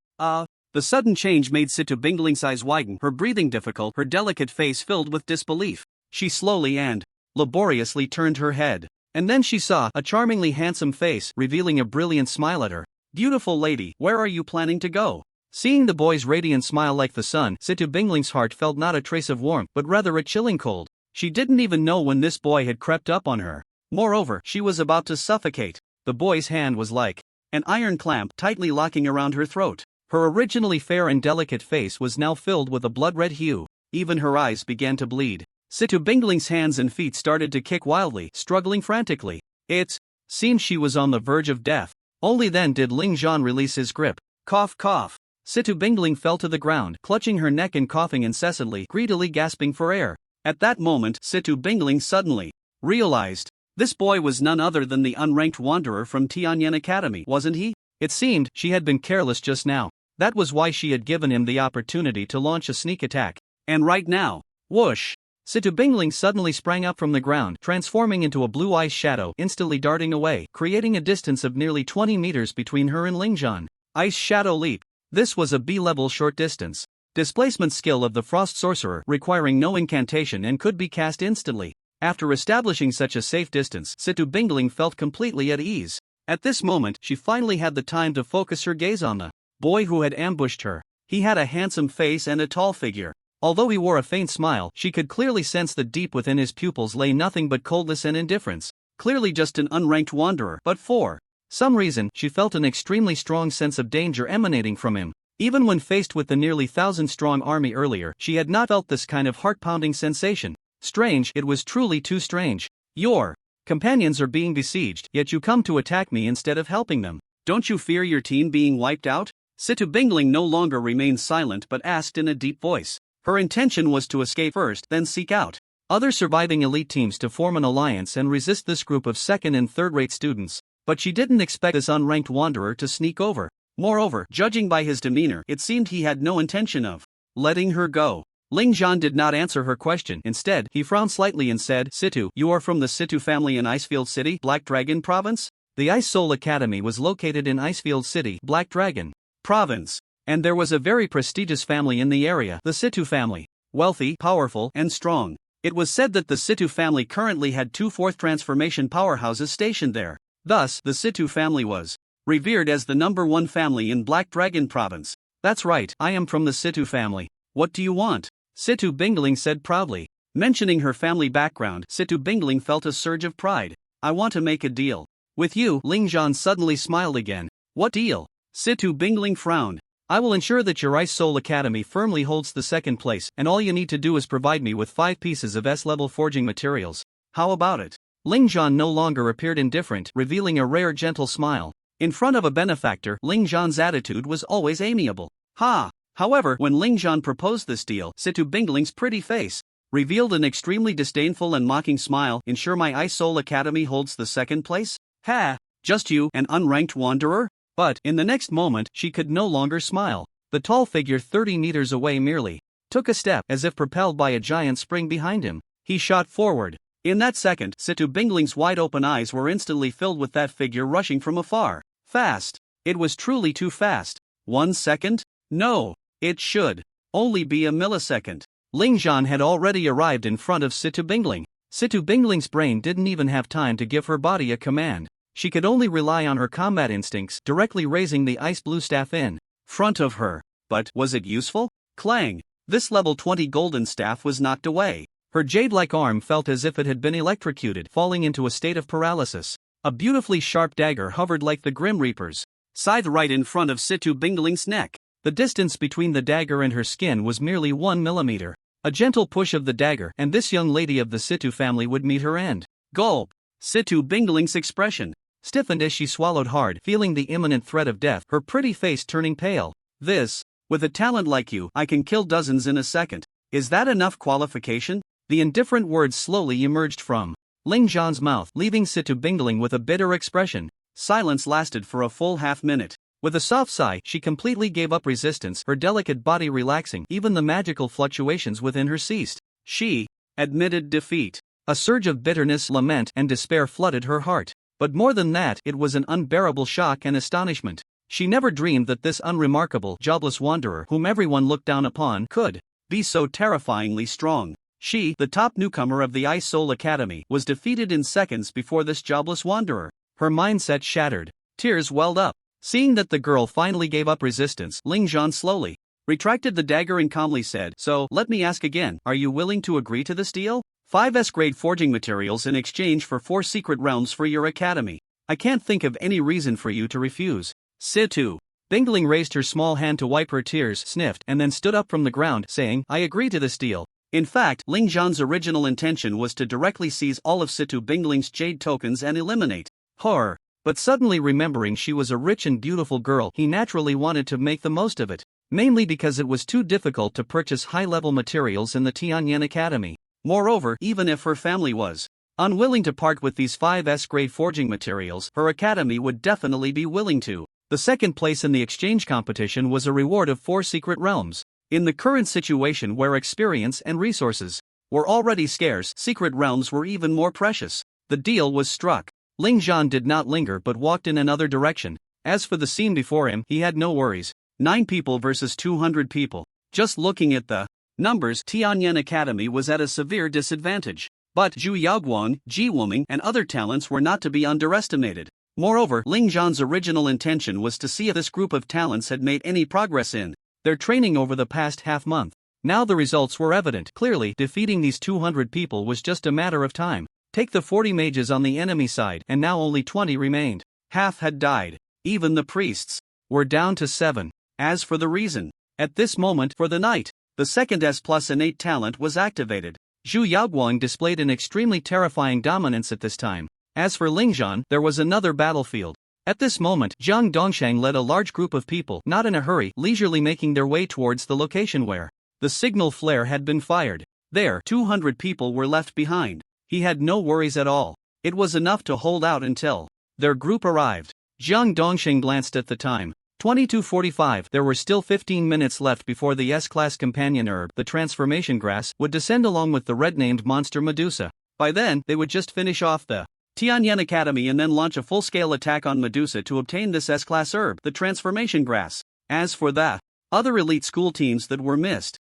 The sudden change made Situ Bingling's eyes widen, her breathing difficult, her delicate face filled with disbelief. She slowly and laboriously turned her head. And then she saw a charmingly handsome face, revealing a brilliant smile at her. Beautiful lady, where are you planning to go? Seeing the boy's radiant smile like the sun, Situ Bingling's heart felt not a trace of warmth, but rather a chilling cold. She didn't even know when this boy had crept up on her. Moreover, she was about to suffocate. The boy's hand was like an iron clamp tightly locking around her throat. Her originally fair and delicate face was now filled with a blood-red hue. Even her eyes began to bleed. Situ Bingling's hands and feet started to kick wildly, struggling frantically. It seemed she was on the verge of death. Only then did Ling Zhan release his grip. Cough, cough. Situ Bingling fell to the ground, clutching her neck and coughing incessantly, greedily gasping for air. At that moment, Situ Bingling suddenly realized this boy was none other than the unranked wanderer from Tianyan Academy, wasn't he? It seemed she had been careless just now. That was why she had given him the opportunity to launch a sneak attack. And right now, whoosh! Situ Bingling suddenly sprang up from the ground, transforming into a blue ice shadow, instantly darting away, creating a distance of nearly 20 meters between her and Ling Zhan. Ice Shadow Leap. This was a B-level short distance displacement skill of the Frost Sorcerer, requiring no incantation and could be cast instantly. After establishing such a safe distance, Situ Bingling felt completely at ease. At this moment, she finally had the time to focus her gaze on the boy who had ambushed her. He had a handsome face and a tall figure. Although he wore a faint smile, she could clearly sense that deep within his pupils lay nothing but coldness and indifference. Clearly just an unranked wanderer, but for some reason, she felt an extremely strong sense of danger emanating from him. Even when faced with the nearly 1,000-strong army earlier, she had not felt this kind of heart-pounding sensation. Strange, it was truly too strange. Your companions are being besieged, yet you come to attack me instead of helping them. Don't you fear your team being wiped out? Situ Bingling no longer remained silent but asked in a deep voice. Her intention was to escape first, then seek out other surviving elite teams to form an alliance and resist this group of second- and third-rate students. But she didn't expect this unranked wanderer to sneak over. Moreover, judging by his demeanor, it seemed he had no intention of letting her go. Ling Zhan did not answer her question. Instead, he frowned slightly and said, Situ, you are from the Situ family in Icefield City, Black Dragon Province? The Ice Soul Academy was located in Icefield City, Black Dragon Province. And there was a very prestigious family in the area, the Situ family. Wealthy, powerful, and strong. It was said that the Situ family currently had 2 fourth transformation powerhouses stationed there. Thus, the Situ family was revered as the #1 family in Black Dragon Province. That's right, I am from the Situ family. What do you want? Situ Bingling said proudly. Mentioning her family background, Situ Bingling felt a surge of pride. I want to make a deal. With you, Ling Zhan suddenly smiled again. What deal? Situ Bingling frowned. I will ensure that your Ice Soul Academy firmly holds the second place, and all you need to do is provide me with 5 pieces of S-level forging materials. How about it? Ling Zhan no longer appeared indifferent, revealing a rare gentle smile. In front of a benefactor, Ling Zhan's attitude was always amiable. Ha! However, when Ling Zhan proposed this deal, Situ Bingling's pretty face revealed an extremely disdainful and mocking smile. Ensure my Ice Soul Academy holds the second place? Ha! Just you, an unranked wanderer? But, in the next moment, she could no longer smile. The tall figure 30 meters away merely took a step as if propelled by a giant spring behind him. He shot forward. In that second, Situ Bingling's wide-open eyes were instantly filled with that figure rushing from afar. Fast. It was truly too fast. 1 second? No. It should only be a millisecond. Ling Zhan had already arrived in front of Situ Bingling. Situ Bingling's brain didn't even have time to give her body a command. She could only rely on her combat instincts, directly raising the ice blue staff in front of her. But was it useful? Clang! This level 20 golden staff was knocked away. Her jade-like arm felt as if it had been electrocuted, falling into a state of paralysis. A beautifully sharp dagger hovered like the Grim Reaper's scythe right in front of Situ Bingling's neck. The distance between the dagger and her skin was merely 1 millimeter. A gentle push of the dagger, and this young lady of the Situ family would meet her end. Gulp! Situ Bingling's expression stiffened as she swallowed hard, feeling the imminent threat of death, her pretty face turning pale. With a talent like you, I can kill dozens in a second. Is that enough qualification? The indifferent words slowly emerged from Ling Zhan's mouth, leaving Situ Bingling with a bitter expression. Silence lasted for a full half-minute. With a soft sigh, she completely gave up resistance, her delicate body relaxing, even the magical fluctuations within her ceased. She admitted defeat. A surge of bitterness, lament, and despair flooded her heart. But more than that, it was an unbearable shock and astonishment. She never dreamed that this unremarkable, jobless wanderer, whom everyone looked down upon, could be so terrifyingly strong. She, the top newcomer of the Ice Soul Academy, was defeated in seconds before this jobless wanderer. Her mindset shattered. Tears welled up. Seeing that the girl finally gave up resistance, Ling Zhan slowly retracted the dagger and calmly said, So, let me ask again, are you willing to agree to this deal? 5 S-grade forging materials in exchange for 4 secret realms for your academy. I can't think of any reason for you to refuse. Situ Bingling raised her small hand to wipe her tears, sniffed, and then stood up from the ground, saying, I agree to this deal. In fact, Ling Zhan's original intention was to directly seize all of Situ Bingling's jade tokens and eliminate her. But suddenly remembering she was a rich and beautiful girl, he naturally wanted to make the most of it. Mainly because it was too difficult to purchase high-level materials in the Tianyan Academy. Moreover, even if her family was unwilling to part with these 5 S-grade forging materials, her academy would definitely be willing to. The second place in the exchange competition was a reward of 4 secret realms. In the current situation where experience and resources were already scarce, secret realms were even more precious. The deal was struck. Ling Zhan did not linger but walked in another direction. As for the scene before him, he had no worries. 9 people versus 200 people. Just looking at the numbers, Tianyan Academy was at a severe disadvantage. But Zhu Yaoguang, Ji Wuming, and other talents were not to be underestimated. Moreover, Ling Zhan's original intention was to see if this group of talents had made any progress in their training over the past half-month. Now the results were evident. Clearly, defeating these 200 people was just a matter of time. Take the 40 mages on the enemy side, and now only 20 remained. Half had died. Even the priests were down to 7. As for the reason, at this moment, for the night, the second S plus innate talent was activated. Zhu Yaoguang displayed an extremely terrifying dominance at this time. As for Ling Zhan, there was another battlefield. At this moment, Zhang Dongshang led a large group of people, not in a hurry, leisurely making their way towards the location where the signal flare had been fired. There, 200 people were left behind. He had no worries at all. It was enough to hold out until their group arrived. Zhang Dongsheng glanced at the time. 22:45. There were still 15 minutes left before the S-class companion herb, the transformation grass, would descend along with the red-named monster Medusa. By then, they would just finish off the Tianyan Academy and then launch a full-scale attack on Medusa to obtain this S-class herb, the transformation grass. As for the other elite school teams that were missed,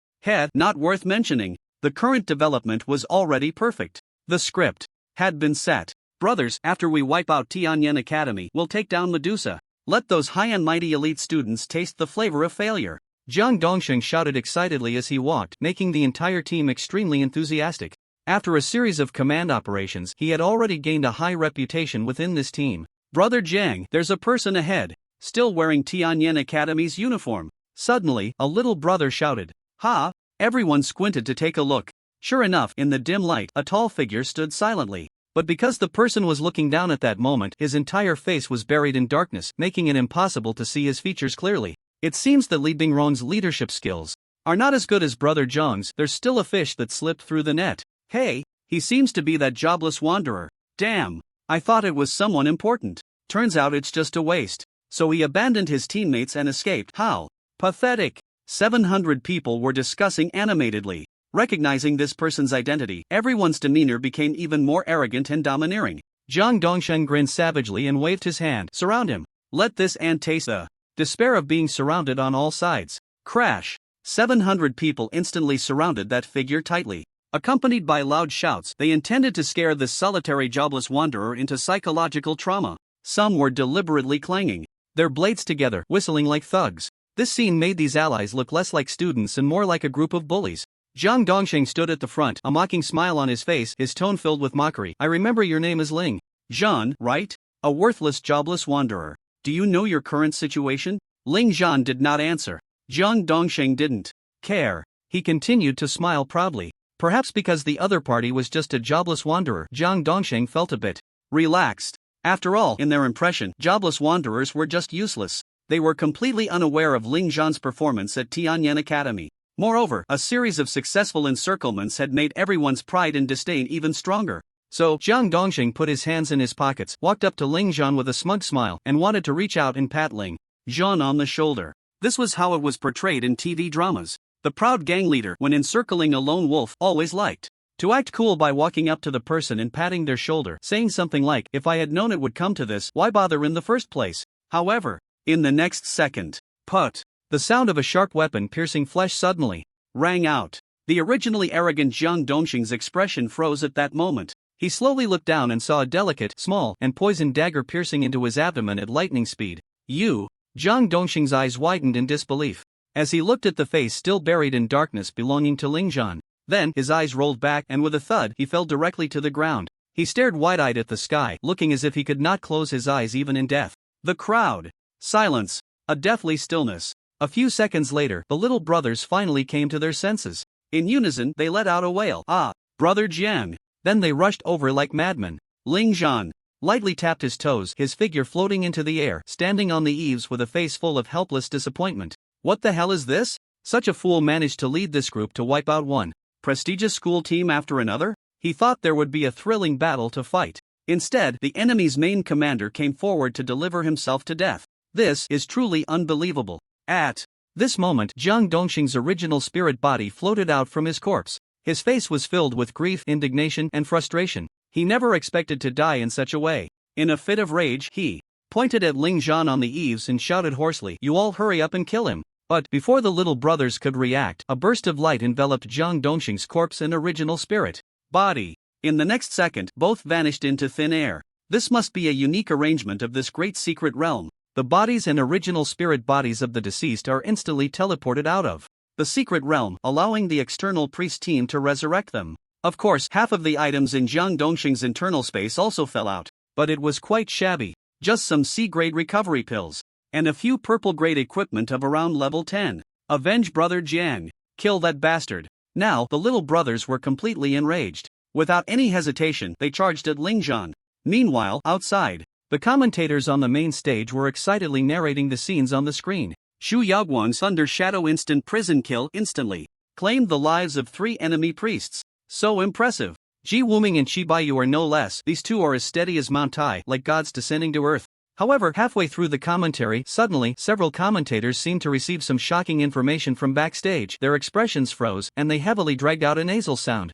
not worth mentioning. The current development was already perfect. The script had been set. Brothers, after we wipe out Tianyan Academy, we'll take down Medusa. Let those high and mighty elite students taste the flavor of failure. Jiang Dongsheng shouted excitedly as he walked, making the entire team extremely enthusiastic. After a series of command operations, he had already gained a high reputation within this team. Brother Jiang, there's a person ahead, still wearing Tianyan Academy's uniform. Suddenly, a little brother shouted. Ha! Everyone squinted to take a look. Sure enough, in the dim light, a tall figure stood silently. But because the person was looking down at that moment, his entire face was buried in darkness, making it impossible to see his features clearly. It seems that Li Bingron's leadership skills are not as good as Brother Zhang's. There's still a fish that slipped through the net. Hey, he seems to be that jobless wanderer. Damn, I thought it was someone important. Turns out it's just a waste. So he abandoned his teammates and escaped. How pathetic. 700 people were discussing animatedly. Recognizing this person's identity, everyone's demeanor became even more arrogant and domineering. Jiang Dongsheng grinned savagely and waved his hand. Surround him. Let this ant taste the despair of being surrounded on all sides. Crash. 700 people instantly surrounded that figure tightly. Accompanied by loud shouts, they intended to scare this solitary jobless wanderer into psychological trauma. Some were deliberately clanging their blades together, whistling like thugs. This scene made these allies look less like students and more like a group of bullies. Jiang Dongsheng stood at the front, a mocking smile on his face, his tone filled with mockery. I remember your name is Ling Zhan, right? A worthless jobless wanderer. Do you know your current situation? Ling Zhan did not answer. Jiang Dongsheng didn't care. He continued to smile proudly. Perhaps because the other party was just a jobless wanderer, Jiang Dongsheng felt a bit relaxed. After all, in their impression, jobless wanderers were just useless. They were completely unaware of Ling Zhan's performance at Tianyan Academy. Moreover, a series of successful encirclements had made everyone's pride and disdain even stronger. So, Jiang Dongsheng put his hands in his pockets, walked up to Ling Zhan with a smug smile, and wanted to reach out and pat Ling Zhan on the shoulder. This was how it was portrayed in TV dramas. The proud gang leader, when encircling a lone wolf, always liked to act cool by walking up to the person and patting their shoulder, saying something like, if I had known it would come to this, why bother in the first place? However, in the next second, put, the sound of a sharp weapon piercing flesh suddenly rang out. The originally arrogant Jiang Dongsheng's expression froze at that moment. He slowly looked down and saw a delicate, small, and poisoned dagger piercing into his abdomen at lightning speed. You! Jiang Dongsheng's eyes widened in disbelief as he looked at the face still buried in darkness belonging to Ling Zhan. Then, his eyes rolled back and with a thud, he fell directly to the ground. He stared wide-eyed at the sky, looking as if he could not close his eyes even in death. The crowd. Silence. A deathly stillness. A few seconds later, the little brothers finally came to their senses. In unison, they let out a wail. Ah, Brother Jiang. Then they rushed over like madmen. Ling Zhan lightly tapped his toes, his figure floating into the air, standing on the eaves with a face full of helpless disappointment. What the hell is this? Such a fool managed to lead this group to wipe out one prestigious school team after another? He thought there would be a thrilling battle to fight. Instead, the enemy's main commander came forward to deliver himself to death. This is truly unbelievable. At this moment, Jiang Dongsheng's original spirit body floated out from his corpse. His face was filled with grief, indignation, and frustration. He never expected to die in such a way. In a fit of rage, he pointed at Ling Zhan on the eaves and shouted hoarsely, "You all hurry up and kill him." But, before the little brothers could react, a burst of light enveloped Jiang Dongsheng's corpse and original spirit body. In the next second, both vanished into thin air. This must be a unique arrangement of this great secret realm. The bodies and original spirit bodies of the deceased are instantly teleported out of the secret realm, allowing the external priest team to resurrect them. Of course, half of the items in Jiang Dongsheng's internal space also fell out, but it was quite shabby. Just some C-grade recovery pills, and a few purple-grade equipment of around level 10. Avenge Brother Jiang. Kill that bastard. Now, the little brothers were completely enraged. Without any hesitation, they charged at Ling Zhan. Meanwhile, outside, the commentators on the main stage were excitedly narrating the scenes on the screen. Shu Yaoguang's Thunder Shadow instant prison kill instantly claimed the lives of 3 enemy priests. So impressive. Ji Wuming and Qi Baiyu are no less. These two are as steady as Mount Tai, like gods descending to earth. However, halfway through the commentary, suddenly, several commentators seemed to receive some shocking information from backstage. Their expressions froze, and they heavily dragged out a nasal sound.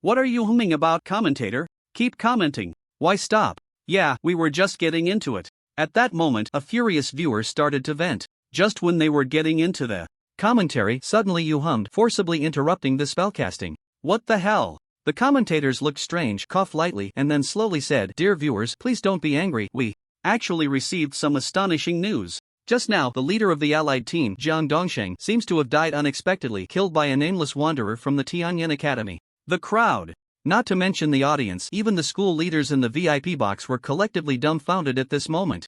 What are you humming about, commentator? Keep commenting. Why stop? Yeah, we were just getting into it. At that moment, a furious viewer started to vent. Just when they were getting into the Commentary, suddenly you hummed, forcibly interrupting the spellcasting. What the hell? The commentators looked strange, coughed lightly, and then slowly said, "Dear viewers, please don't be angry, we actually received some astonishing news. Just now, the leader of the allied team, Jiang Dongsheng, seems to have died unexpectedly, killed by a nameless wanderer from the Tianyan Academy." The crowd, not to mention the audience, even the school leaders in the VIP box were collectively dumbfounded at this moment.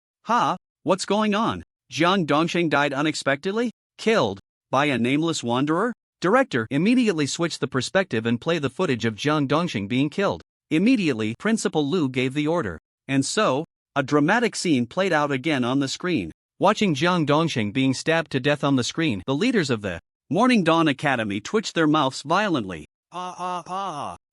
What's going on? Jiang Dongsheng died unexpectedly? Killed by a nameless wanderer? Director, immediately switch the perspective and play the footage of Jiang Dongsheng being killed. Immediately, Principal Lu gave the order. And so, a dramatic scene played out again on the screen. Watching Jiang Dongsheng being stabbed to death on the screen, the leaders of the Morning Dawn Academy twitched their mouths violently.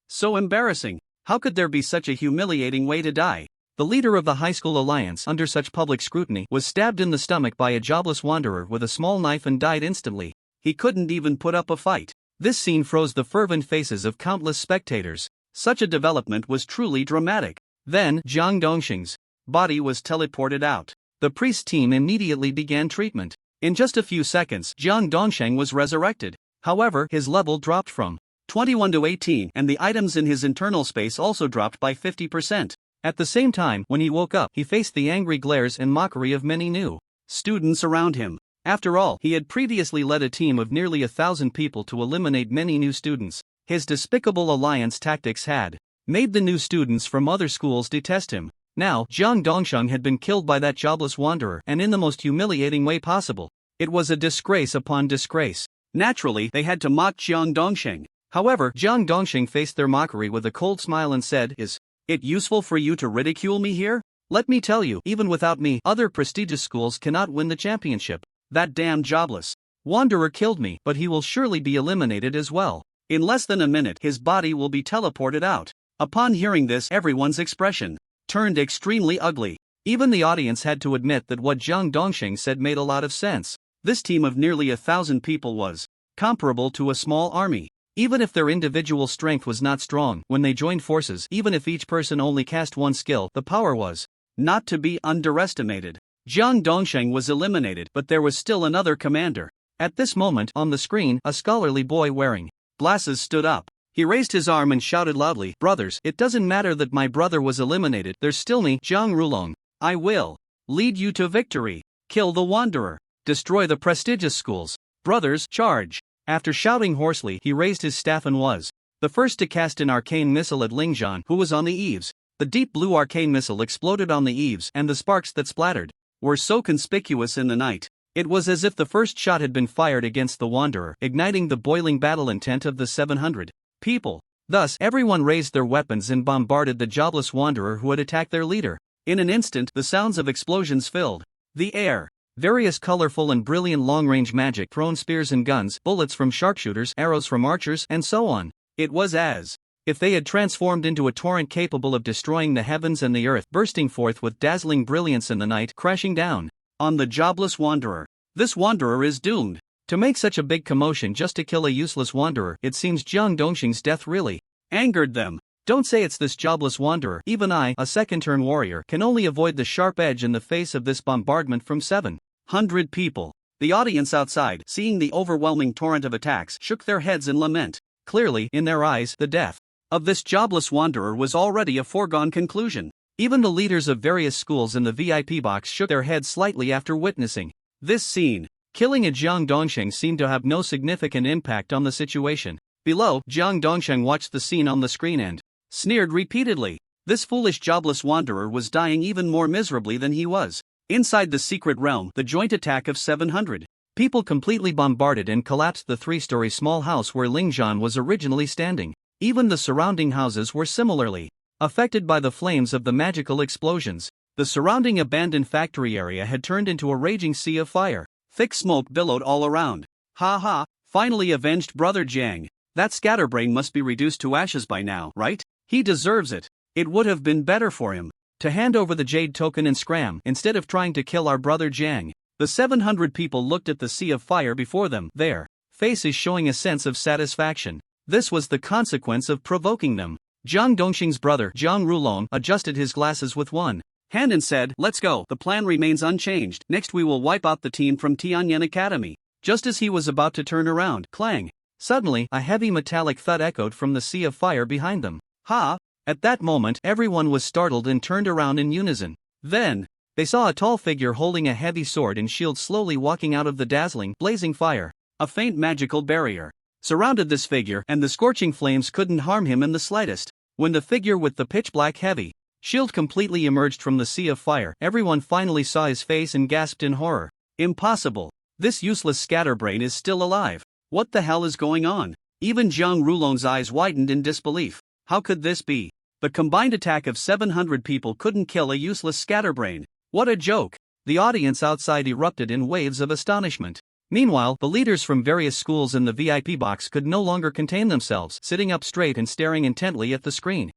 So embarrassing. How could there be such a humiliating way to die? The leader of the high school alliance, under such public scrutiny, was stabbed in the stomach by a jobless wanderer with a small knife and died instantly. He couldn't even put up a fight. This scene froze the fervent faces of countless spectators. Such a development was truly dramatic. Then, Jiang Dongsheng's body was teleported out. The priest team immediately began treatment. In just a few seconds, Jiang Dongsheng was resurrected. However, his level dropped from 21 to 18, and the items in his internal space also dropped by 50%. At the same time, when he woke up, he faced the angry glares and mockery of many new students around him. After all, he had previously led a team of nearly 1,000 people to eliminate many new students. His despicable alliance tactics had made the new students from other schools detest him. Now, Jiang Dongsheng had been killed by that jobless wanderer, and in the most humiliating way possible. It was a disgrace upon disgrace. Naturally, they had to mock Jiang Dongsheng. However, Jiang Dongsheng faced their mockery with a cold smile and said, "Is it useful for you to ridicule me here? Let me tell you, even without me, other prestigious schools cannot win the championship. That damn jobless wanderer killed me, but he will surely be eliminated as well. In less than a minute, his body will be teleported out." Upon hearing this, everyone's expression turned extremely ugly. Even the audience had to admit that what Jiang Dongsheng said made a lot of sense. This team of nearly 1,000 people was comparable to a small army. Even if their individual strength was not strong, when they joined forces, even if each person only cast one skill, the power was not to be underestimated. Jiang Dongsheng was eliminated, but there was still another commander. At this moment, on the screen, a scholarly boy wearing glasses stood up. He raised his arm and shouted loudly, "Brothers, it doesn't matter that my brother was eliminated, there's still me, Zhang Rulong. I will lead you to victory. Kill the wanderer. Destroy the prestigious schools. Brothers, charge." After shouting hoarsely, he raised his staff and was the first to cast an arcane missile at Lingzhan, who was on the eaves. The deep blue arcane missile exploded on the eaves, and the sparks that splattered were so conspicuous in the night. It was as if the first shot had been fired against the wanderer, igniting the boiling battle intent of the 700 people. Thus, everyone raised their weapons and bombarded the jobless wanderer who had attacked their leader. In an instant, the sounds of explosions filled the air. Various colorful and brilliant long-range magic thrown spears and guns, bullets from sharpshooters, arrows from archers, and so on. It was as if they had transformed into a torrent capable of destroying the heavens and the earth, bursting forth with dazzling brilliance in the night, crashing down on the jobless wanderer. This wanderer is doomed. To make such a big commotion just to kill a useless wanderer, it seems Jiang Dongsheng's death really angered them. Don't say it's this jobless wanderer. Even I, a second-turn warrior, can only avoid the sharp edge in the face of this bombardment from 700 people. The audience outside, seeing the overwhelming torrent of attacks, shook their heads in lament. Clearly, in their eyes, the death of this jobless wanderer was already a foregone conclusion. Even the leaders of various schools in the VIP box shook their heads slightly after witnessing this scene. Killing a Jiang Dongsheng seemed to have no significant impact on the situation. Below, Jiang Dongsheng watched the scene on the screen and sneered repeatedly. This foolish jobless wanderer was dying even more miserably than he was. Inside the secret realm, the joint attack of 700 people completely bombarded and collapsed the 3-story small house where Lingzhan was originally standing. Even the surrounding houses were similarly affected by the flames of the magical explosions. The surrounding abandoned factory area had turned into a raging sea of fire. Thick smoke billowed all around. Ha ha, finally avenged brother Jiang. That scatterbrain must be reduced to ashes by now, right? He deserves it. It would have been better for him to hand over the jade token and scram instead of trying to kill our brother Jiang. The 700 people looked at the sea of fire before them, their faces showing a sense of satisfaction. This was the consequence of provoking them. Jiang Dongsheng's brother, Zhang Rulong, adjusted his glasses with one hand and said, "Let's go. The plan remains unchanged. Next we will wipe out the team from Tianyan Academy." Just as he was about to turn around, clang! Suddenly, a heavy metallic thud echoed from the sea of fire behind them. Ha! At that moment, everyone was startled and turned around in unison. Then, they saw a tall figure holding a heavy sword and shield slowly walking out of the dazzling, blazing fire. A faint magical barrier surrounded this figure, and the scorching flames couldn't harm him in the slightest. When the figure with the pitch-black heavy shield completely emerged from the sea of fire, everyone finally saw his face and gasped in horror. Impossible! This useless scatterbrain is still alive. What the hell is going on? Even Zhang Rulong's eyes widened in disbelief. How could this be? The combined attack of 700 people couldn't kill a useless scatterbrain. What a joke! The audience outside erupted in waves of astonishment. Meanwhile, the leaders from various schools in the VIP box could no longer contain themselves, sitting up straight and staring intently at the screen.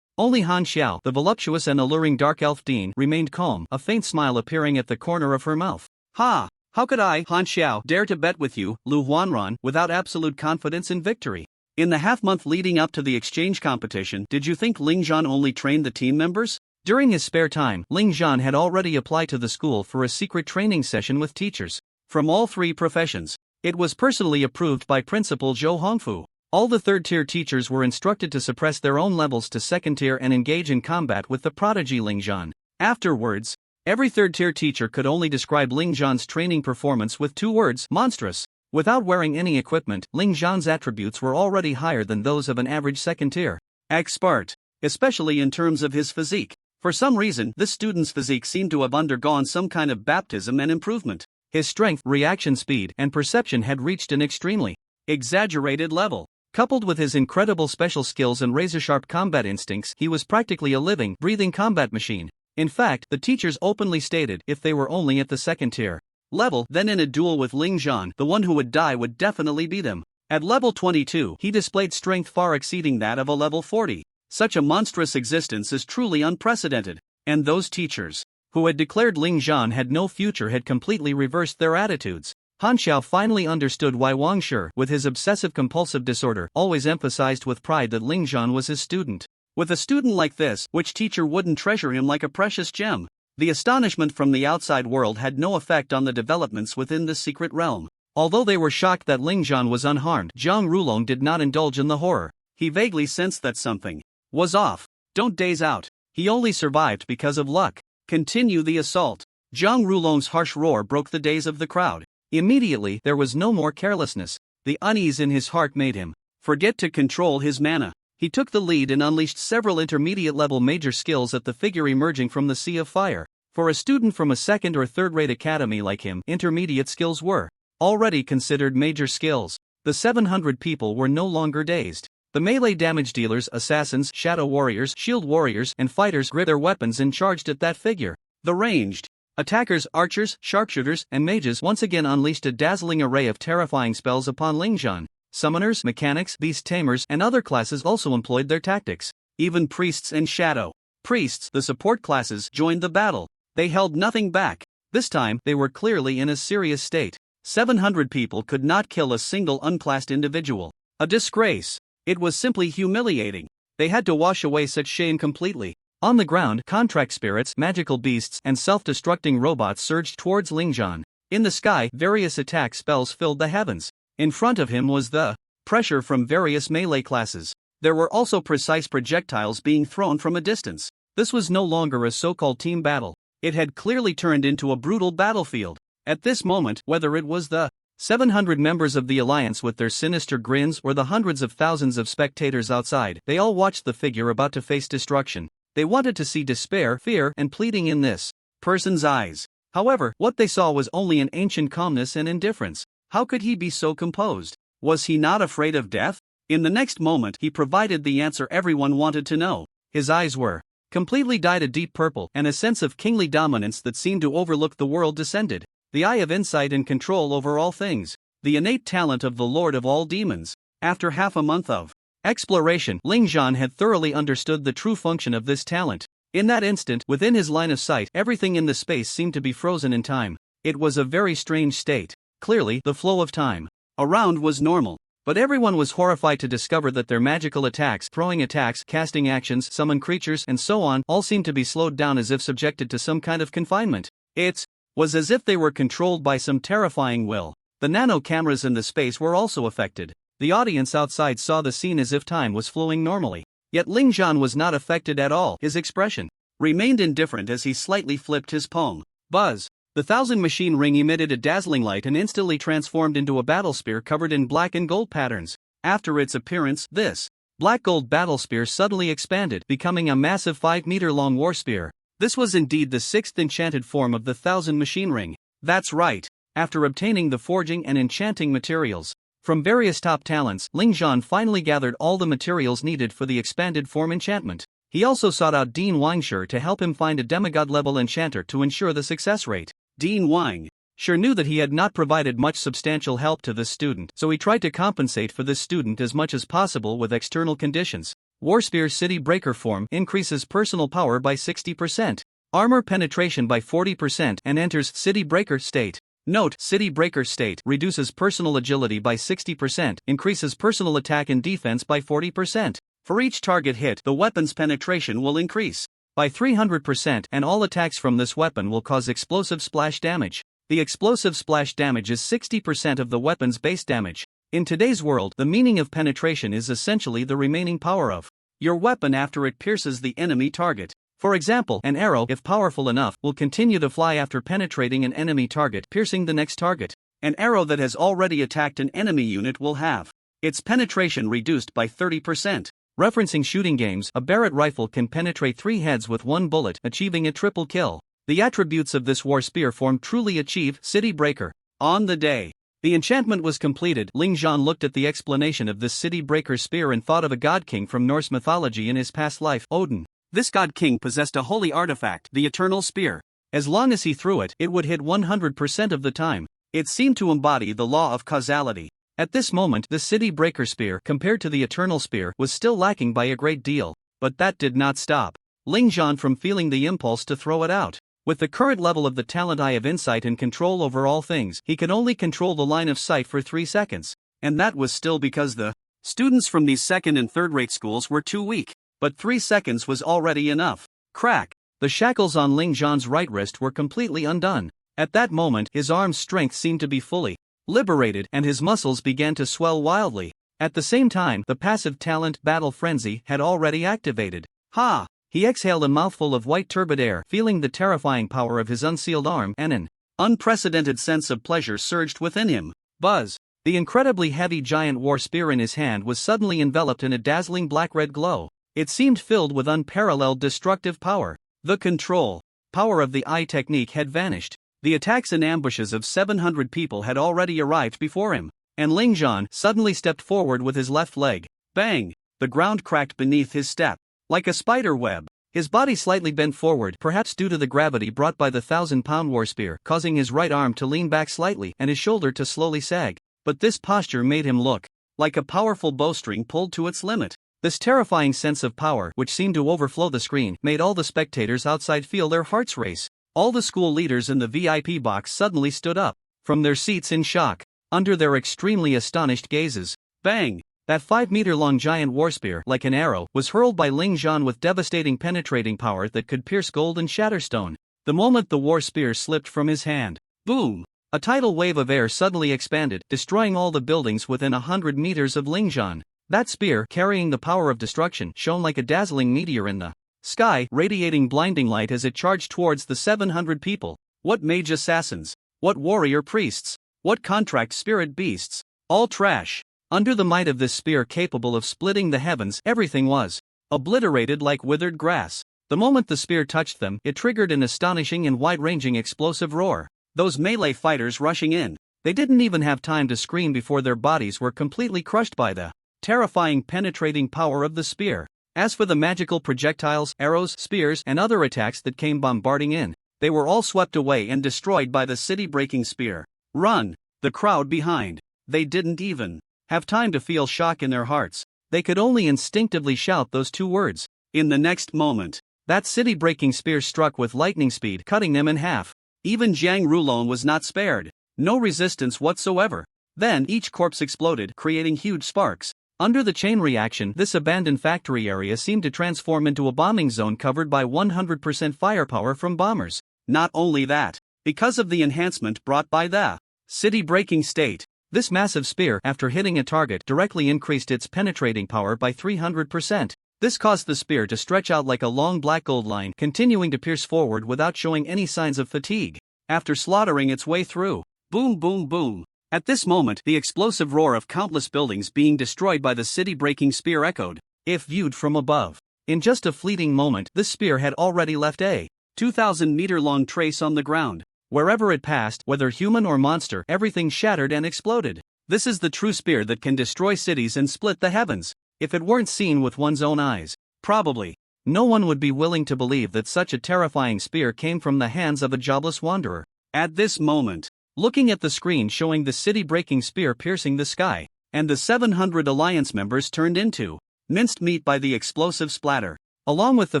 Only Han Xiao, the voluptuous and alluring dark elf dean, remained calm, a faint smile appearing at the corner of her mouth. Ha! How could I, Han Xiao, dare to bet with you, Lu Huanran, without absolute confidence in victory? In the half-month leading up to the exchange competition, did you think Ling Zhan only trained the team members? During his spare time, Ling Zhan had already applied to the school for a secret training session with teachers from all 3 professions. It was personally approved by Principal Zhou Hongfu. All the third-tier teachers were instructed to suppress their own levels to second-tier and engage in combat with the prodigy Ling Zhan. Afterwards, every third-tier teacher could only describe Ling Zhan's training performance with 2 words: monstrous. Without wearing any equipment, Ling Zhan's attributes were already higher than those of an average second-tier expert, especially in terms of his physique. For some reason, this student's physique seemed to have undergone some kind of baptism and improvement. His strength, reaction speed, and perception had reached an extremely exaggerated level. Coupled with his incredible special skills and razor-sharp combat instincts, he was practically a living, breathing combat machine. In fact, the teachers openly stated if they were only at the second-tier level, then in a duel with Ling Zhan, the one who would die would definitely be them. At level 22, he displayed strength far exceeding that of a level 40. Such a monstrous existence is truly unprecedented. And those teachers who had declared Ling Zhan had no future had completely reversed their attitudes. Han Xiao finally understood why Wang Shi, with his obsessive-compulsive disorder, always emphasized with pride that Ling Zhan was his student. With a student like this, which teacher wouldn't treasure him like a precious gem? The astonishment from the outside world had no effect on the developments within this secret realm. Although they were shocked that Ling Zhan was unharmed, Zhang Rulong did not indulge in the horror. He vaguely sensed that something was off. Don't daze out. He only survived because of luck. Continue the assault. Zhang Rulong's harsh roar broke the daze of the crowd. Immediately, there was no more carelessness. The unease in his heart made him forget to control his mana. He took the lead and unleashed several intermediate-level major skills at the figure emerging from the sea of fire. For a student from a second- or third-rate academy like him, intermediate skills were already considered major skills. The 700 people were no longer dazed. The melee damage dealers, assassins, shadow warriors, shield warriors, and fighters gripped their weapons and charged at that figure. The ranged attackers, archers, sharpshooters, and mages once again unleashed a dazzling array of terrifying spells upon Ling Zhan. Summoners, mechanics, beast tamers, and other classes also employed their tactics. Even priests and shadow priests, the support classes, joined the battle. They held nothing back. This time, they were clearly in a serious state. 700 people could not kill a single unclassed individual. A disgrace. It was simply humiliating. They had to wash away such shame completely. On the ground, contract spirits, magical beasts, and self-destructing robots surged towards Ling Zhan. In the sky, various attack spells filled the heavens. In front of him was the pressure from various melee classes. There were also precise projectiles being thrown from a distance. This was no longer a so-called team battle. It had clearly turned into a brutal battlefield. At this moment, whether it was the 700 members of the Alliance with their sinister grins or the hundreds of thousands of spectators outside, they all watched the figure about to face destruction. They wanted to see despair, fear, and pleading in this person's eyes. However, what they saw was only an ancient calmness and indifference. How could he be so composed? Was he not afraid of death? In the next moment, he provided the answer everyone wanted to know. His eyes were completely dyed a deep purple, and a sense of kingly dominance that seemed to overlook the world descended. The eye of insight and control over all things. The innate talent of the Lord of all demons. After half a month of exploration, Ling Zhan had thoroughly understood the true function of this talent. In that instant, within his line of sight, everything in the space seemed to be frozen in time. It was a very strange state. Clearly, the flow of time around was normal. But everyone was horrified to discover that their magical attacks, throwing attacks, casting actions, summon creatures, and so on, all seemed to be slowed down as if subjected to some kind of confinement. It was as if they were controlled by some terrifying will. The nano cameras in the space were also affected. The audience outside saw the scene as if time was flowing normally. Yet Ling Zhan was not affected at all. His expression remained indifferent as he slightly flipped his palm. Buzz! The 1000 machine ring emitted a dazzling light and instantly transformed into a battle spear covered in black and gold patterns. After its appearance, this black-gold battle spear suddenly expanded, becoming a massive 5-meter-long war spear. This was indeed the 6th enchanted form of the 1000 machine ring. That's right. After obtaining the forging and enchanting materials from various top talents, Ling Zhan finally gathered all the materials needed for the expanded form enchantment. He also sought out Dean Wangshi to help him find a demigod-level enchanter to ensure the success rate. Dean Wang sure knew that he had not provided much substantial help to this student, so he tried to compensate for this student as much as possible with external conditions. Warspear City Breaker form increases personal power by 60%, armor penetration by 40%, and enters City Breaker state. Note: City Breaker state reduces personal agility by 60%, increases personal attack and defense by 40%. For each target hit, the weapon's penetration will increase by 300%, and all attacks from this weapon will cause explosive splash damage. The explosive splash damage is 60% of the weapon's base damage. In today's world, the meaning of penetration is essentially the remaining power of your weapon after it pierces the enemy target. For example, an arrow, if powerful enough, will continue to fly after penetrating an enemy target, piercing the next target. An arrow that has already attacked an enemy unit will have its penetration reduced by 30%. Referencing shooting games, a Barrett rifle can penetrate 3 heads with 1 bullet, achieving a triple kill. The attributes of this war spear form truly achieve City Breaker. On the day the enchantment was completed, Ling Zhan looked at the explanation of this City Breaker spear and thought of a god king from Norse mythology in his past life, Odin. This god king possessed a holy artifact, the Eternal Spear. As long as he threw it, it would hit 100% of the time. It seemed to embody the law of causality. At this moment, the City Breaker spear, compared to the Eternal Spear, was still lacking by a great deal. But that did not stop Ling Zhan from feeling the impulse to throw it out. With the current level of the talent eye of insight and control over all things, he could only control the line of sight for 3 seconds. And that was still because the students from these second and third-rate schools were too weak. But 3 seconds was already enough. Crack! The shackles on Ling Zhan's right wrist were completely undone. At that moment, his arm's strength seemed to be fully liberated, and his muscles began to swell wildly. At the same time, the passive talent Battle Frenzy had already activated. Ha! He exhaled a mouthful of white turbid air, feeling the terrifying power of his unsealed arm, and an unprecedented sense of pleasure surged within him. Buzz! The incredibly heavy giant war spear in his hand was suddenly enveloped in a dazzling black-red glow. It seemed filled with unparalleled destructive power. The control power of the eye technique had vanished. The attacks and ambushes of 700 people had already arrived before him, and Ling Zhan suddenly stepped forward with his left leg. Bang! The ground cracked beneath his step like a spider web. His body slightly bent forward, perhaps due to the gravity brought by the 1,000-pound war spear, causing his right arm to lean back slightly and his shoulder to slowly sag. But this posture made him look like a powerful bowstring pulled to its limit. This terrifying sense of power, which seemed to overflow the screen, made all the spectators outside feel their hearts race. All the school leaders in the VIP box suddenly stood up from their seats in shock, under their extremely astonished gazes. Bang! That 5-meter-long giant war spear, like an arrow, was hurled by Ling Zhan with devastating penetrating power that could pierce gold and shatter stone. The moment the war spear slipped from his hand, boom! A tidal wave of air suddenly expanded, destroying all the buildings within 100 meters of Ling Zhan. That spear, carrying the power of destruction, shone like a dazzling meteor in the sky, radiating blinding light as it charged towards the 700 people. What mage assassins? What warrior priests? What contract spirit beasts? All trash. Under the might of this spear capable of splitting the heavens, everything was obliterated like withered grass. The moment the spear touched them, it triggered an astonishing and wide-ranging explosive roar. Those melee fighters rushing in, they didn't even have time to scream before their bodies were completely crushed by the terrifying penetrating power of the spear. As for the magical projectiles, arrows, spears, and other attacks that came bombarding in, they were all swept away and destroyed by the city-breaking spear. Run! The crowd behind. They didn't even have time to feel shock in their hearts. They could only instinctively shout those 2 words. In the next moment, that city-breaking spear struck with lightning speed, cutting them in half. Even Jiang Rulon was not spared. No resistance whatsoever. Then each corpse exploded, creating huge sparks. Under the chain reaction, this abandoned factory area seemed to transform into a bombing zone covered by 100% firepower from bombers. Not only that, because of the enhancement brought by the City-breaking state. This massive spear, after hitting a target, directly increased its penetrating power by 300%. This caused the spear to stretch out like a long black gold line, continuing to pierce forward without showing any signs of fatigue. After slaughtering its way through, boom boom boom. At this moment, the explosive roar of countless buildings being destroyed by the city-breaking spear echoed, if viewed from above. In just a fleeting moment, this spear had already left a 2,000-meter-long trace on the ground. Wherever it passed, whether human or monster, everything shattered and exploded. This is the true spear that can destroy cities and split the heavens. If it weren't seen with one's own eyes, probably no one would be willing to believe that such a terrifying spear came from the hands of a jobless wanderer. At this moment, looking at the screen showing the city-breaking spear piercing the sky, and the 700 Alliance members turned into minced meat by the explosive splatter, along with the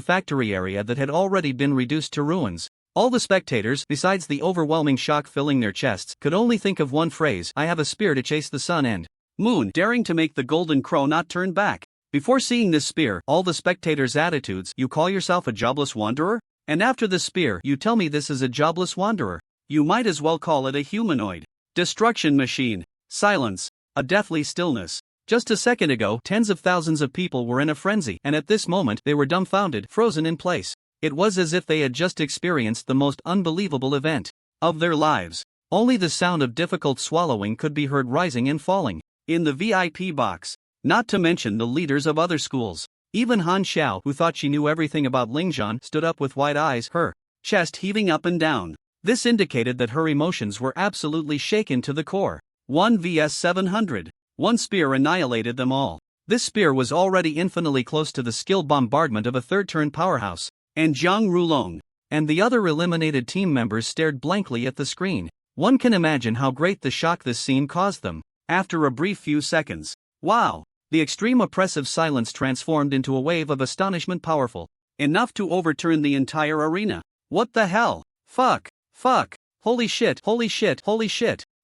factory area that had already been reduced to ruins. All the spectators, besides the overwhelming shock filling their chests, could only think of one phrase: I have a spear to chase the sun and moon, daring to make the golden crow not turn back. Before seeing this spear, all the spectators' attitudes: you call yourself a jobless wanderer? And after the spear, you tell me this is a jobless wanderer? You might as well call it a humanoid destruction machine. Silence. A deathly stillness. Just a second ago, tens of thousands of people were in a frenzy, and at this moment, they were dumbfounded, frozen in place. It was as if they had just experienced the most unbelievable event of their lives. Only the sound of difficult swallowing could be heard rising and falling in the VIP box, not to mention the leaders of other schools. Even Han Xiao, who thought she knew everything about Lingzhan, stood up with wide eyes, her chest heaving up and down. This indicated that her emotions were absolutely shaken to the core. 1 vs 700. One spear annihilated them all. This spear was already infinitely close to the skill bombardment of a third-turn powerhouse, and Zhang Rulong and the other eliminated team members stared blankly at the screen. One can imagine how great the shock this scene caused them. After a brief few seconds, wow! The extreme oppressive silence transformed into a wave of astonishment powerful enough to overturn the entire arena. What the hell? Fuck! Holy shit!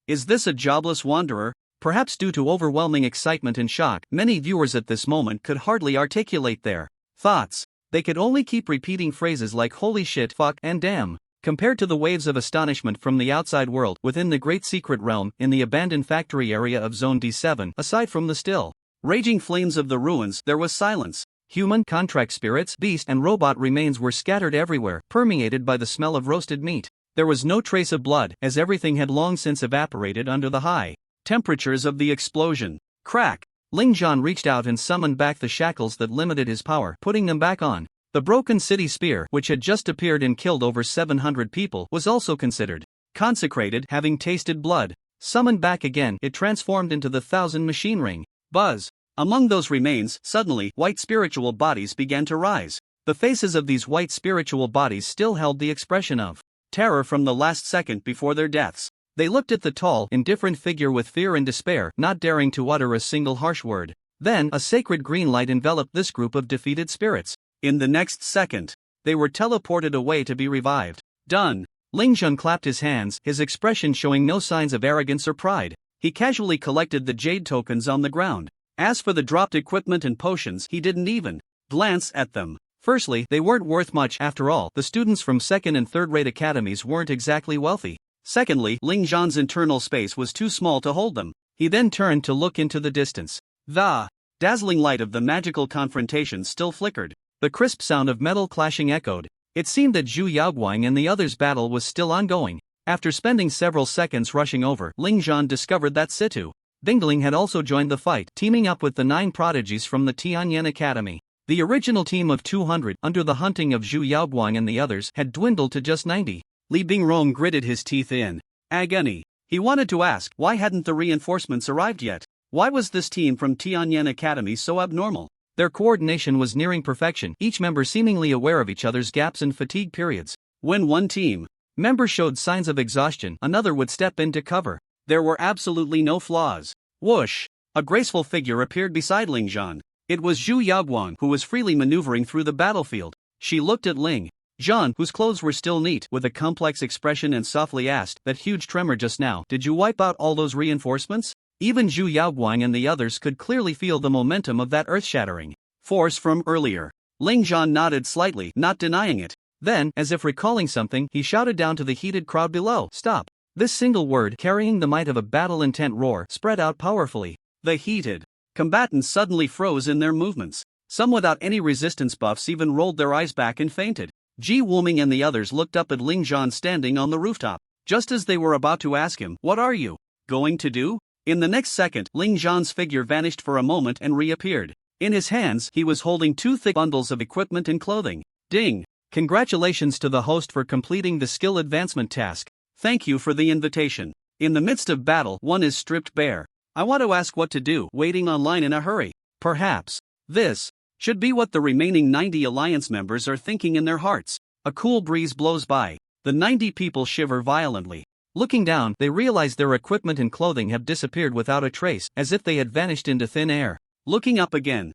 Is this a jobless wanderer? Perhaps due to overwhelming excitement and shock, many viewers at this moment could hardly articulate their thoughts. They could only keep repeating phrases like holy shit, fuck, and damn. Compared to the waves of astonishment from the outside world within the Great Secret Realm in the abandoned factory area of Zone D7, aside from the still raging flames of the ruins, there was silence. Human, contract spirits, beast, and robot remains were scattered everywhere, permeated by the smell of roasted meat. There was no trace of blood, as everything had long since evaporated under the high temperatures of the explosion. Crack! Lingzhan reached out and summoned back the shackles that limited his power, putting them back on. The broken city spear, which had just appeared and killed over 700 people, was also considered consecrated, having tasted blood. Summoned back again, it transformed into the 1,000 machine ring. Buzz! Among those remains, suddenly, white spiritual bodies began to rise. The faces of these white spiritual bodies still held the expression of terror from the last second before their deaths. They looked at the tall, indifferent figure with fear and despair, not daring to utter a single harsh word. Then, a sacred green light enveloped this group of defeated spirits. In the next second, they were teleported away to be revived. Done. Lingzhan clapped his hands, his expression showing no signs of arrogance or pride. He casually collected the jade tokens on the ground. As for the dropped equipment and potions, he didn't even glance at them. Firstly, they weren't worth much after all. The students from second and third-rate academies weren't exactly wealthy. Secondly, Lingzhan's internal space was too small to hold them. He then turned to look into the distance. The dazzling light of the magical confrontation still flickered. The crisp sound of metal clashing echoed. It seemed that Zhu Yaoguang and the others' battle was still ongoing. After spending several seconds rushing over, Lingzhan discovered that Situ Bingling had also joined the fight, teaming up with the 9 prodigies from the Tianyan Academy. The original team of 200, under the hunting of Zhu Yaoguang and the others, had dwindled to just 90. Li Bingrong gritted his teeth in agony. He wanted to ask, why hadn't the reinforcements arrived yet? Why was this team from Tianyan Academy so abnormal? Their coordination was nearing perfection, each member seemingly aware of each other's gaps and fatigue periods. When one team member showed signs of exhaustion, another would step in to cover. There were absolutely no flaws. Whoosh! A graceful figure appeared beside Lingzhan. It was Zhu Yaoguang, who was freely maneuvering through the battlefield. She looked at Ling Zhan, whose clothes were still neat, with a complex expression and softly asked, that huge tremor just now, did you wipe out all those reinforcements? Even Zhu Yaoguang and the others could clearly feel the momentum of that earth-shattering force from earlier. Lingzhan nodded slightly, not denying it. Then, as if recalling something, he shouted down to the heated crowd below, stop! This single word, carrying the might of a battle-intent roar, spread out powerfully. The heated combatants suddenly froze in their movements. Some without any resistance buffs even rolled their eyes back and fainted. Ji Wuming and the others looked up at Ling Zhan standing on the rooftop. Just as they were about to ask him, "What are you going to do?" In the next second, Ling Zhan's figure vanished for a moment and reappeared. In his hands, he was holding two thick bundles of equipment and clothing. Ding! Congratulations to the host for completing the skill advancement task. Thank you for the invitation. In the midst of battle, one is stripped bare. I want to ask what to do, waiting online in a hurry. Perhaps This should be what the remaining 90 Alliance members are thinking in their hearts. A cool breeze blows by. The 90 people shiver violently. looking down, they realize their equipment and clothing have disappeared without a trace, as if they had vanished into thin air. Looking up again.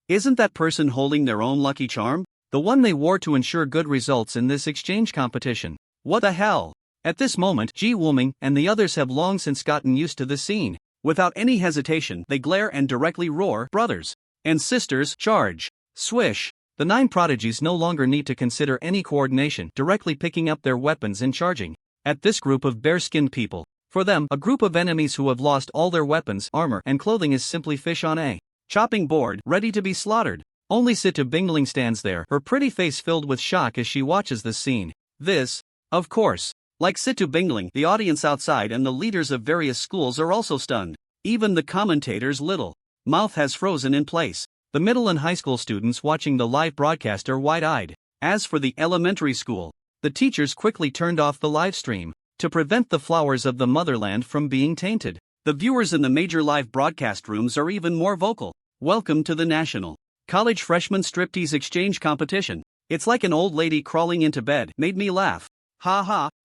Isn't that person holding their own lucky charm? The one they wore to ensure good results in this exchange competition. What the hell? At this moment, Ji Wuming and the others have long since gotten used to the scene. Without any hesitation, they glare and directly roar, "Brothers and sisters, charge!" Swish! The 9 prodigies no longer need to consider any coordination, directly picking up their weapons and charging at this group of bare-skinned people. For them, a group of enemies who have lost all their weapons, armor, and clothing is simply fish on a chopping board, ready to be slaughtered. Only Situ Bingling stands there, her pretty face filled with shock as she watches this scene. This, of course, like Situ Bingling, the audience outside and the leaders of various schools are also stunned. Even the commentator's little mouth has frozen in place. The middle and high school students watching the live broadcast are wide-eyed. As for the elementary school, the teachers quickly turned off the live stream to prevent the flowers of the motherland from being tainted. The viewers in the major live broadcast rooms are even more vocal. Welcome to the National College Freshman Striptease Exchange Competition. It's like an old lady crawling into bed. Made me laugh.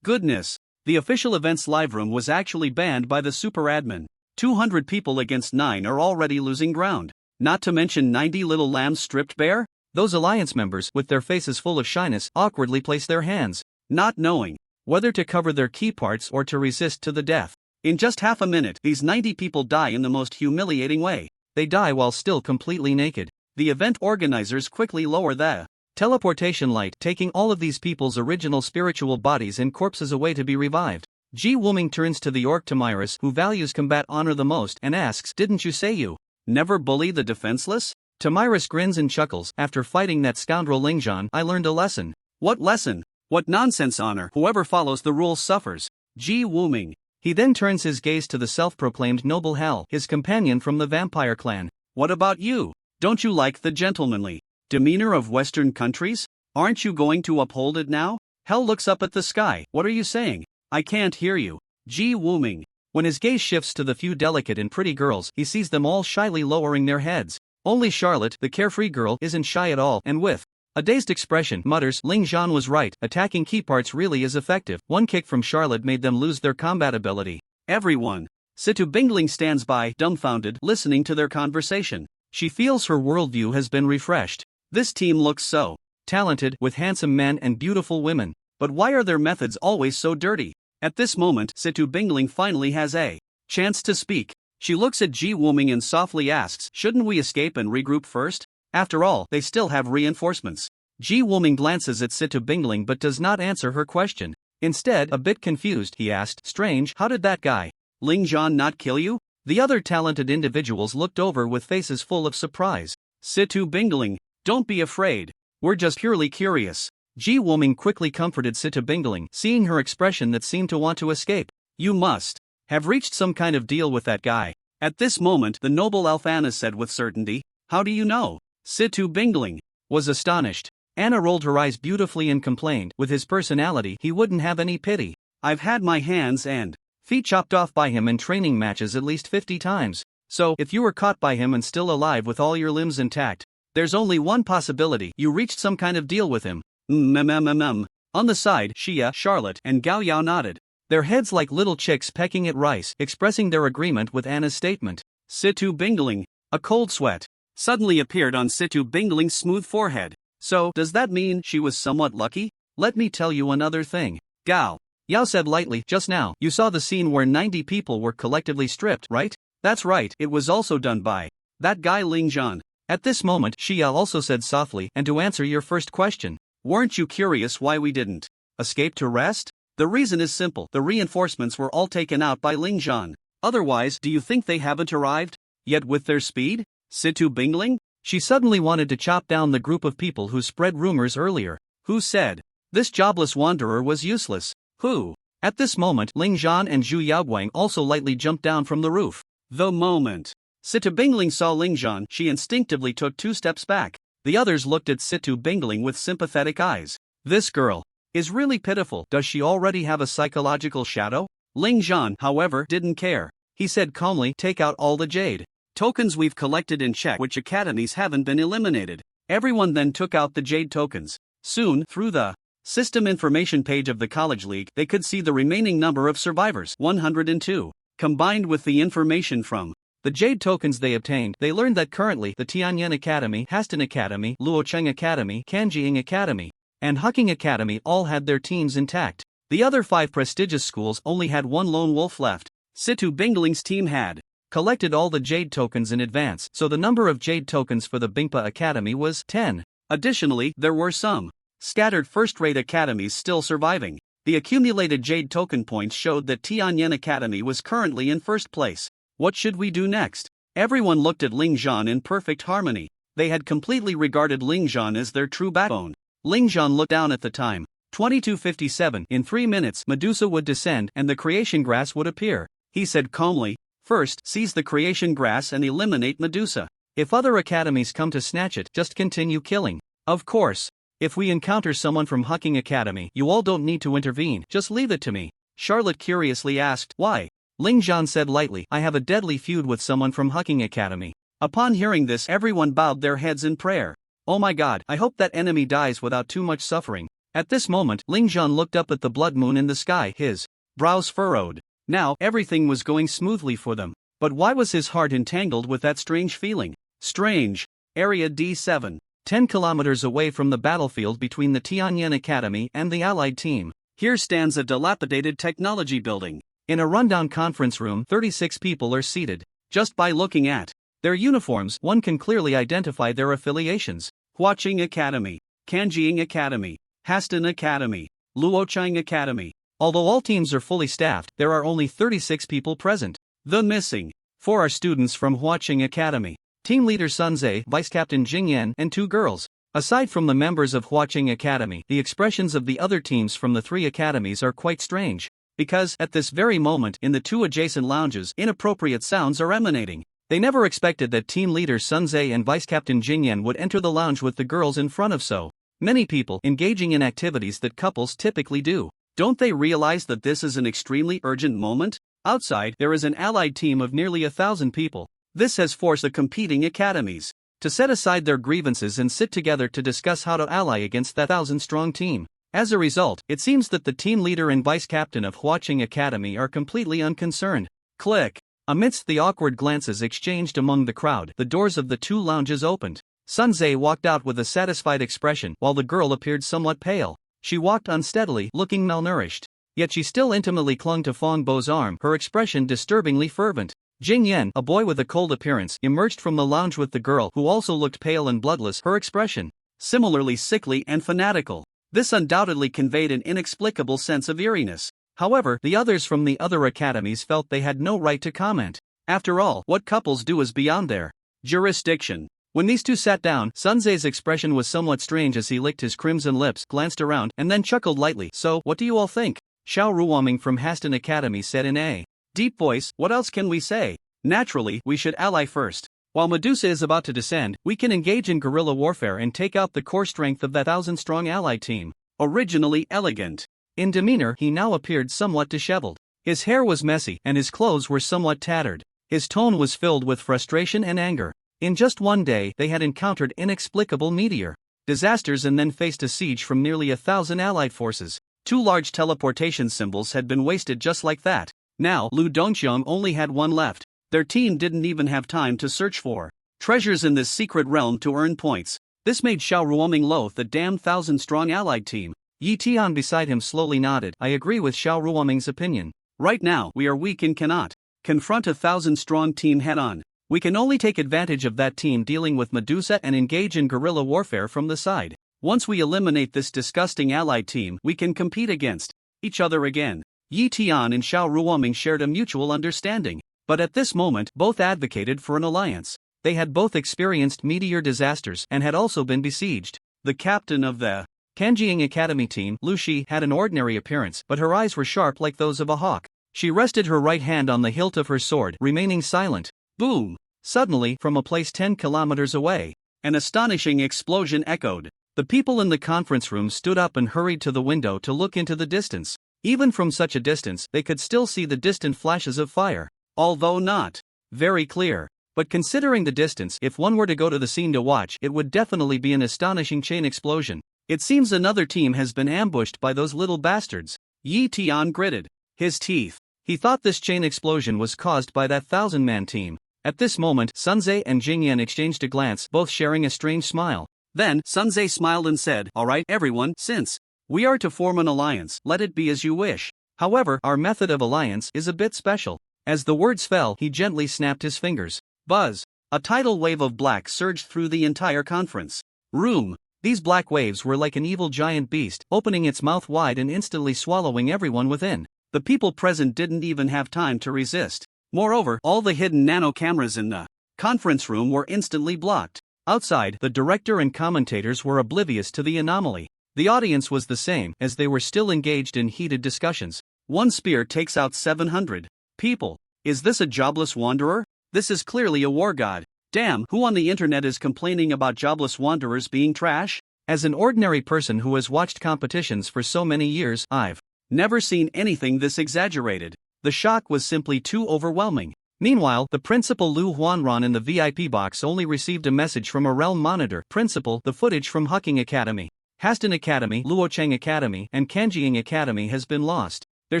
Goodness. The official events live room was actually banned by the super admin. 200 people against 9 are already losing ground. Not to mention 90 little lambs stripped bare? Those alliance members, with their faces full of shyness, awkwardly place their hands, not knowing whether to cover their key parts or to resist to the death. In just half a minute, these 90 people die in the most humiliating way. They die while still completely naked. The event organizers quickly lower the teleportation light, taking all of these people's original spiritual bodies and corpses away to be revived. Ji Wuming turns to the orc Tamiris, who values combat honor the most, and asks, "Didn't you say you never bully the defenseless?" Tamiris grins and chuckles. "After fighting that scoundrel Lingzhan, I learned a lesson." "What lesson? What nonsense honor? Whoever follows the rules suffers." Ji Wuming. He then turns his gaze to the self-proclaimed noble Hal, his companion from the vampire clan. "What about you? Don't you like the gentlemanly demeanor of Western countries? Aren't you going to uphold it now?" Hal looks up at the sky. "What are you saying? I can't hear you." Ji Wuming. When his gaze shifts to the few delicate and pretty girls, he sees them all shyly lowering their heads. Only Charlotte, the carefree girl, isn't shy at all, and with a dazed expression, mutters, "Ling Zhan was right, attacking key parts really is effective." One kick from Charlotte made them lose their combat ability. Everyone. Situ Bingling stands by, dumbfounded, listening to their conversation. She feels her worldview has been refreshed. This team looks so talented, with handsome men and beautiful women. But why are their methods always so dirty? At this moment, Situ Bingling finally has a chance to speak. She looks at Ji Wuming and softly asks, "Shouldn't we escape and regroup first? After all, they still have reinforcements." Ji Wuming glances at Situ Bingling but does not answer her question. Instead, a bit confused, he asked, "Strange, how did that guy Ling Zhan not kill you?" The other talented individuals looked over with faces full of surprise. Situ Bingling, don't be afraid. We're just purely curious. Ji Wuming quickly comforted Situ Bingling, seeing her expression that seemed to want to escape. "You must have reached some kind of deal with that guy." At this moment, the noble Alphana said with certainty, "How do you know?" Situ Bingling was astonished. Anna rolled her eyes beautifully and complained, with his personality, he wouldn't have any pity. "I've had my hands and feet chopped off by him in training matches at least 50 times. So, if you were caught by him and still alive with all your limbs intact, there's only one possibility: you reached some kind of deal with him." On the side, Xia, Charlotte, and Gao Yao nodded, their heads like little chicks pecking at rice, expressing their agreement with Anna's statement. Situ Bingling. A cold sweat suddenly appeared on Situ Bingling's smooth forehead. "So, does that mean she was somewhat lucky? Let me tell you another thing." Gao Yao said lightly, "Just now, you saw the scene where 90 people were collectively stripped, right?" "That's right, it was also done by that guy Ling Zhan." At this moment, Xia also said softly, "And to answer your first question, weren't you curious why we didn't escape to rest?" The reason is simple, the reinforcements were all taken out by Ling Zhan. Otherwise, do you think they haven't arrived? Yet with their speed? Situ Bingling? She suddenly wanted to chop down the group of people who spread rumors earlier. Who said this jobless wanderer was useless? Who? At this moment, Ling Zhan and Zhu Yaoguang also lightly jumped down from the roof. The moment Situ Bingling saw Ling Zhan, she instinctively took 2 steps back. The others looked at Situ Bingling with sympathetic eyes. This girl is really pitiful. Does she already have a psychological shadow? Ling Zhan, however, didn't care. He said calmly, take out all the jade tokens we've collected and check which academies haven't been eliminated. Everyone then took out the jade tokens. Soon, through the system information page of the College League, they could see the remaining number of survivors, 102. Combined with the information from the jade tokens they obtained, they learned that currently the Tianyan Academy, Haston Academy, Luocheng Academy, Kanjiing Academy, and Hucking Academy all had their teams intact. The other 5 prestigious schools only had 1 lone wolf left. Situ Bingling's team had collected all the jade tokens in advance, so the number of jade tokens for the Bingpa Academy was 10. Additionally, there were some scattered first-rate academies still surviving. The accumulated jade token points showed that Tianyan Academy was currently in first place. What should we do next? Everyone looked at Ling Zhan in perfect harmony. They had completely regarded Ling Zhan as their true backbone. Ling Zhan looked down at the time. 22:57. In 3 minutes, Medusa would descend and the creation grass would appear. He said calmly, first, seize the creation grass and eliminate Medusa. If other academies come to snatch it, just continue killing. Of course. If we encounter someone from Hucking Academy, you all don't need to intervene, just leave it to me. Charlotte curiously asked, why? Ling Zhan said lightly, I have a deadly feud with someone from Hucking Academy. Upon hearing this, everyone bowed their heads in prayer. Oh my god, I hope that enemy dies without too much suffering. At this moment, Ling Zhan looked up at the blood moon in the sky, his brows furrowed. Now, everything was going smoothly for them. But why was his heart entangled with that strange feeling? Strange. Area D7. 10 kilometers away from the battlefield between the Tianyan Academy and the Allied team. Here stands a dilapidated technology building. In a rundown conference room, 36 people are seated. Just by looking at their uniforms, one can clearly identify their affiliations. Huacheng Academy, Kanjiing Academy, Haston Academy, Luocheng Academy. Although all teams are fully staffed, there are only 36 people present. The missing 4 are students from Huacheng Academy. Team leader Sun Zhe, vice captain Jing Yan, and 2 girls. Aside from the members of Huacheng Academy, the expressions of the other teams from the 3 academies are quite strange. Because, at this very moment, in the 2 adjacent lounges, inappropriate sounds are emanating. They never expected that team leader Sun Zhe and vice captain Jing Yan would enter the lounge with the girls in front of so many people, engaging in activities that couples typically do. Don't they realize that this is an extremely urgent moment? Outside, there is an allied team of nearly 1,000 people. This has forced the competing academies to set aside their grievances and sit together to discuss how to ally against that 1,000-strong team. As a result, it seems that the team leader and vice captain of Huacheng Academy are completely unconcerned. Click. Amidst the awkward glances exchanged among the crowd, the doors of the 2 lounges opened. Sun Zhe walked out with a satisfied expression, while the girl appeared somewhat pale. She walked unsteadily, looking malnourished. Yet she still intimately clung to Fong Bo's arm, her expression disturbingly fervent. Jing Yan, a boy with a cold appearance, emerged from the lounge with the girl who also looked pale and bloodless, her expression similarly sickly and fanatical. This undoubtedly conveyed an inexplicable sense of eeriness. However, the others from the other academies felt they had no right to comment. After all, what couples do is beyond their jurisdiction. When these 2 sat down, Sun Zhe's expression was somewhat strange as he licked his crimson lips, glanced around, and then chuckled lightly. So, what do you all think? Xiao Ruoming from Haston Academy said in a deep voice, what else can we say? Naturally, we should ally first. While Medusa is about to descend, we can engage in guerrilla warfare and take out the core strength of that 1,000-strong allied team. Originally elegant in demeanor, he now appeared somewhat disheveled. His hair was messy, and his clothes were somewhat tattered. His tone was filled with frustration and anger. In just one day, they had encountered inexplicable meteor disasters and then faced a siege from nearly 1,000 allied forces. 2 large teleportation symbols had been wasted just like that. Now, Lu Dongxiang only had 1 left. Their team didn't even have time to search for treasures in this secret realm to earn points. This made Xiao Ruoming loathe the damn 1,000-strong allied team. Yi Tian beside him slowly nodded. I agree with Xiao Ruoming's opinion. Right now, we are weak and cannot confront a 1,000-strong team head-on. We can only take advantage of that team dealing with Medusa and engage in guerrilla warfare from the side. Once we eliminate this disgusting allied team, we can compete against each other again. Yi Tian and Xiao Ruoming shared a mutual understanding, but at this moment both advocated for an alliance. They had both experienced meteor disasters and had also been besieged. The captain of the Kanjiing Academy team, Lu Shi, had an ordinary appearance, but her eyes were sharp like those of a hawk. She rested her right hand on the hilt of her sword, remaining silent. Boom! Suddenly, from a place 10 kilometers away, an astonishing explosion echoed. The people in the conference room stood up and hurried to the window to look into the distance. Even from such a distance, they could still see the distant flashes of fire, although not very clear. But considering the distance, if one were to go to the scene to watch, it would definitely be an astonishing chain explosion. It seems another team has been ambushed by those little bastards. Yi Tian gritted his teeth. He thought this chain explosion was caused by that 1,000-man team. At this moment, Sunze and Jingyan exchanged a glance, both sharing a strange smile. Then, Sunze smiled and said, "All right, everyone, since we are to form an alliance, let it be as you wish. However, our method of alliance is a bit special." As the words fell, he gently snapped his fingers. Buzz! A tidal wave of black surged through the entire conference room. These black waves were like an evil giant beast, opening its mouth wide and instantly swallowing everyone within. The people present didn't even have time to resist. Moreover, all the hidden nano cameras in the conference room were instantly blocked. Outside, the director and commentators were oblivious to the anomaly. The audience was the same, as they were still engaged in heated discussions. One spear takes out 700 people. Is this a jobless wanderer? This is clearly a war god. Damn, who on the internet is complaining about jobless wanderers being trash? As an ordinary person who has watched competitions for so many years, I've never seen anything this exaggerated. The shock was simply too overwhelming. Meanwhile, the principal Lu Huanran in the VIP box only received a message from a realm monitor. Principal, the footage from Hucking Academy, Haston Academy, Luocheng Academy, and Kanjiing Academy has been lost. There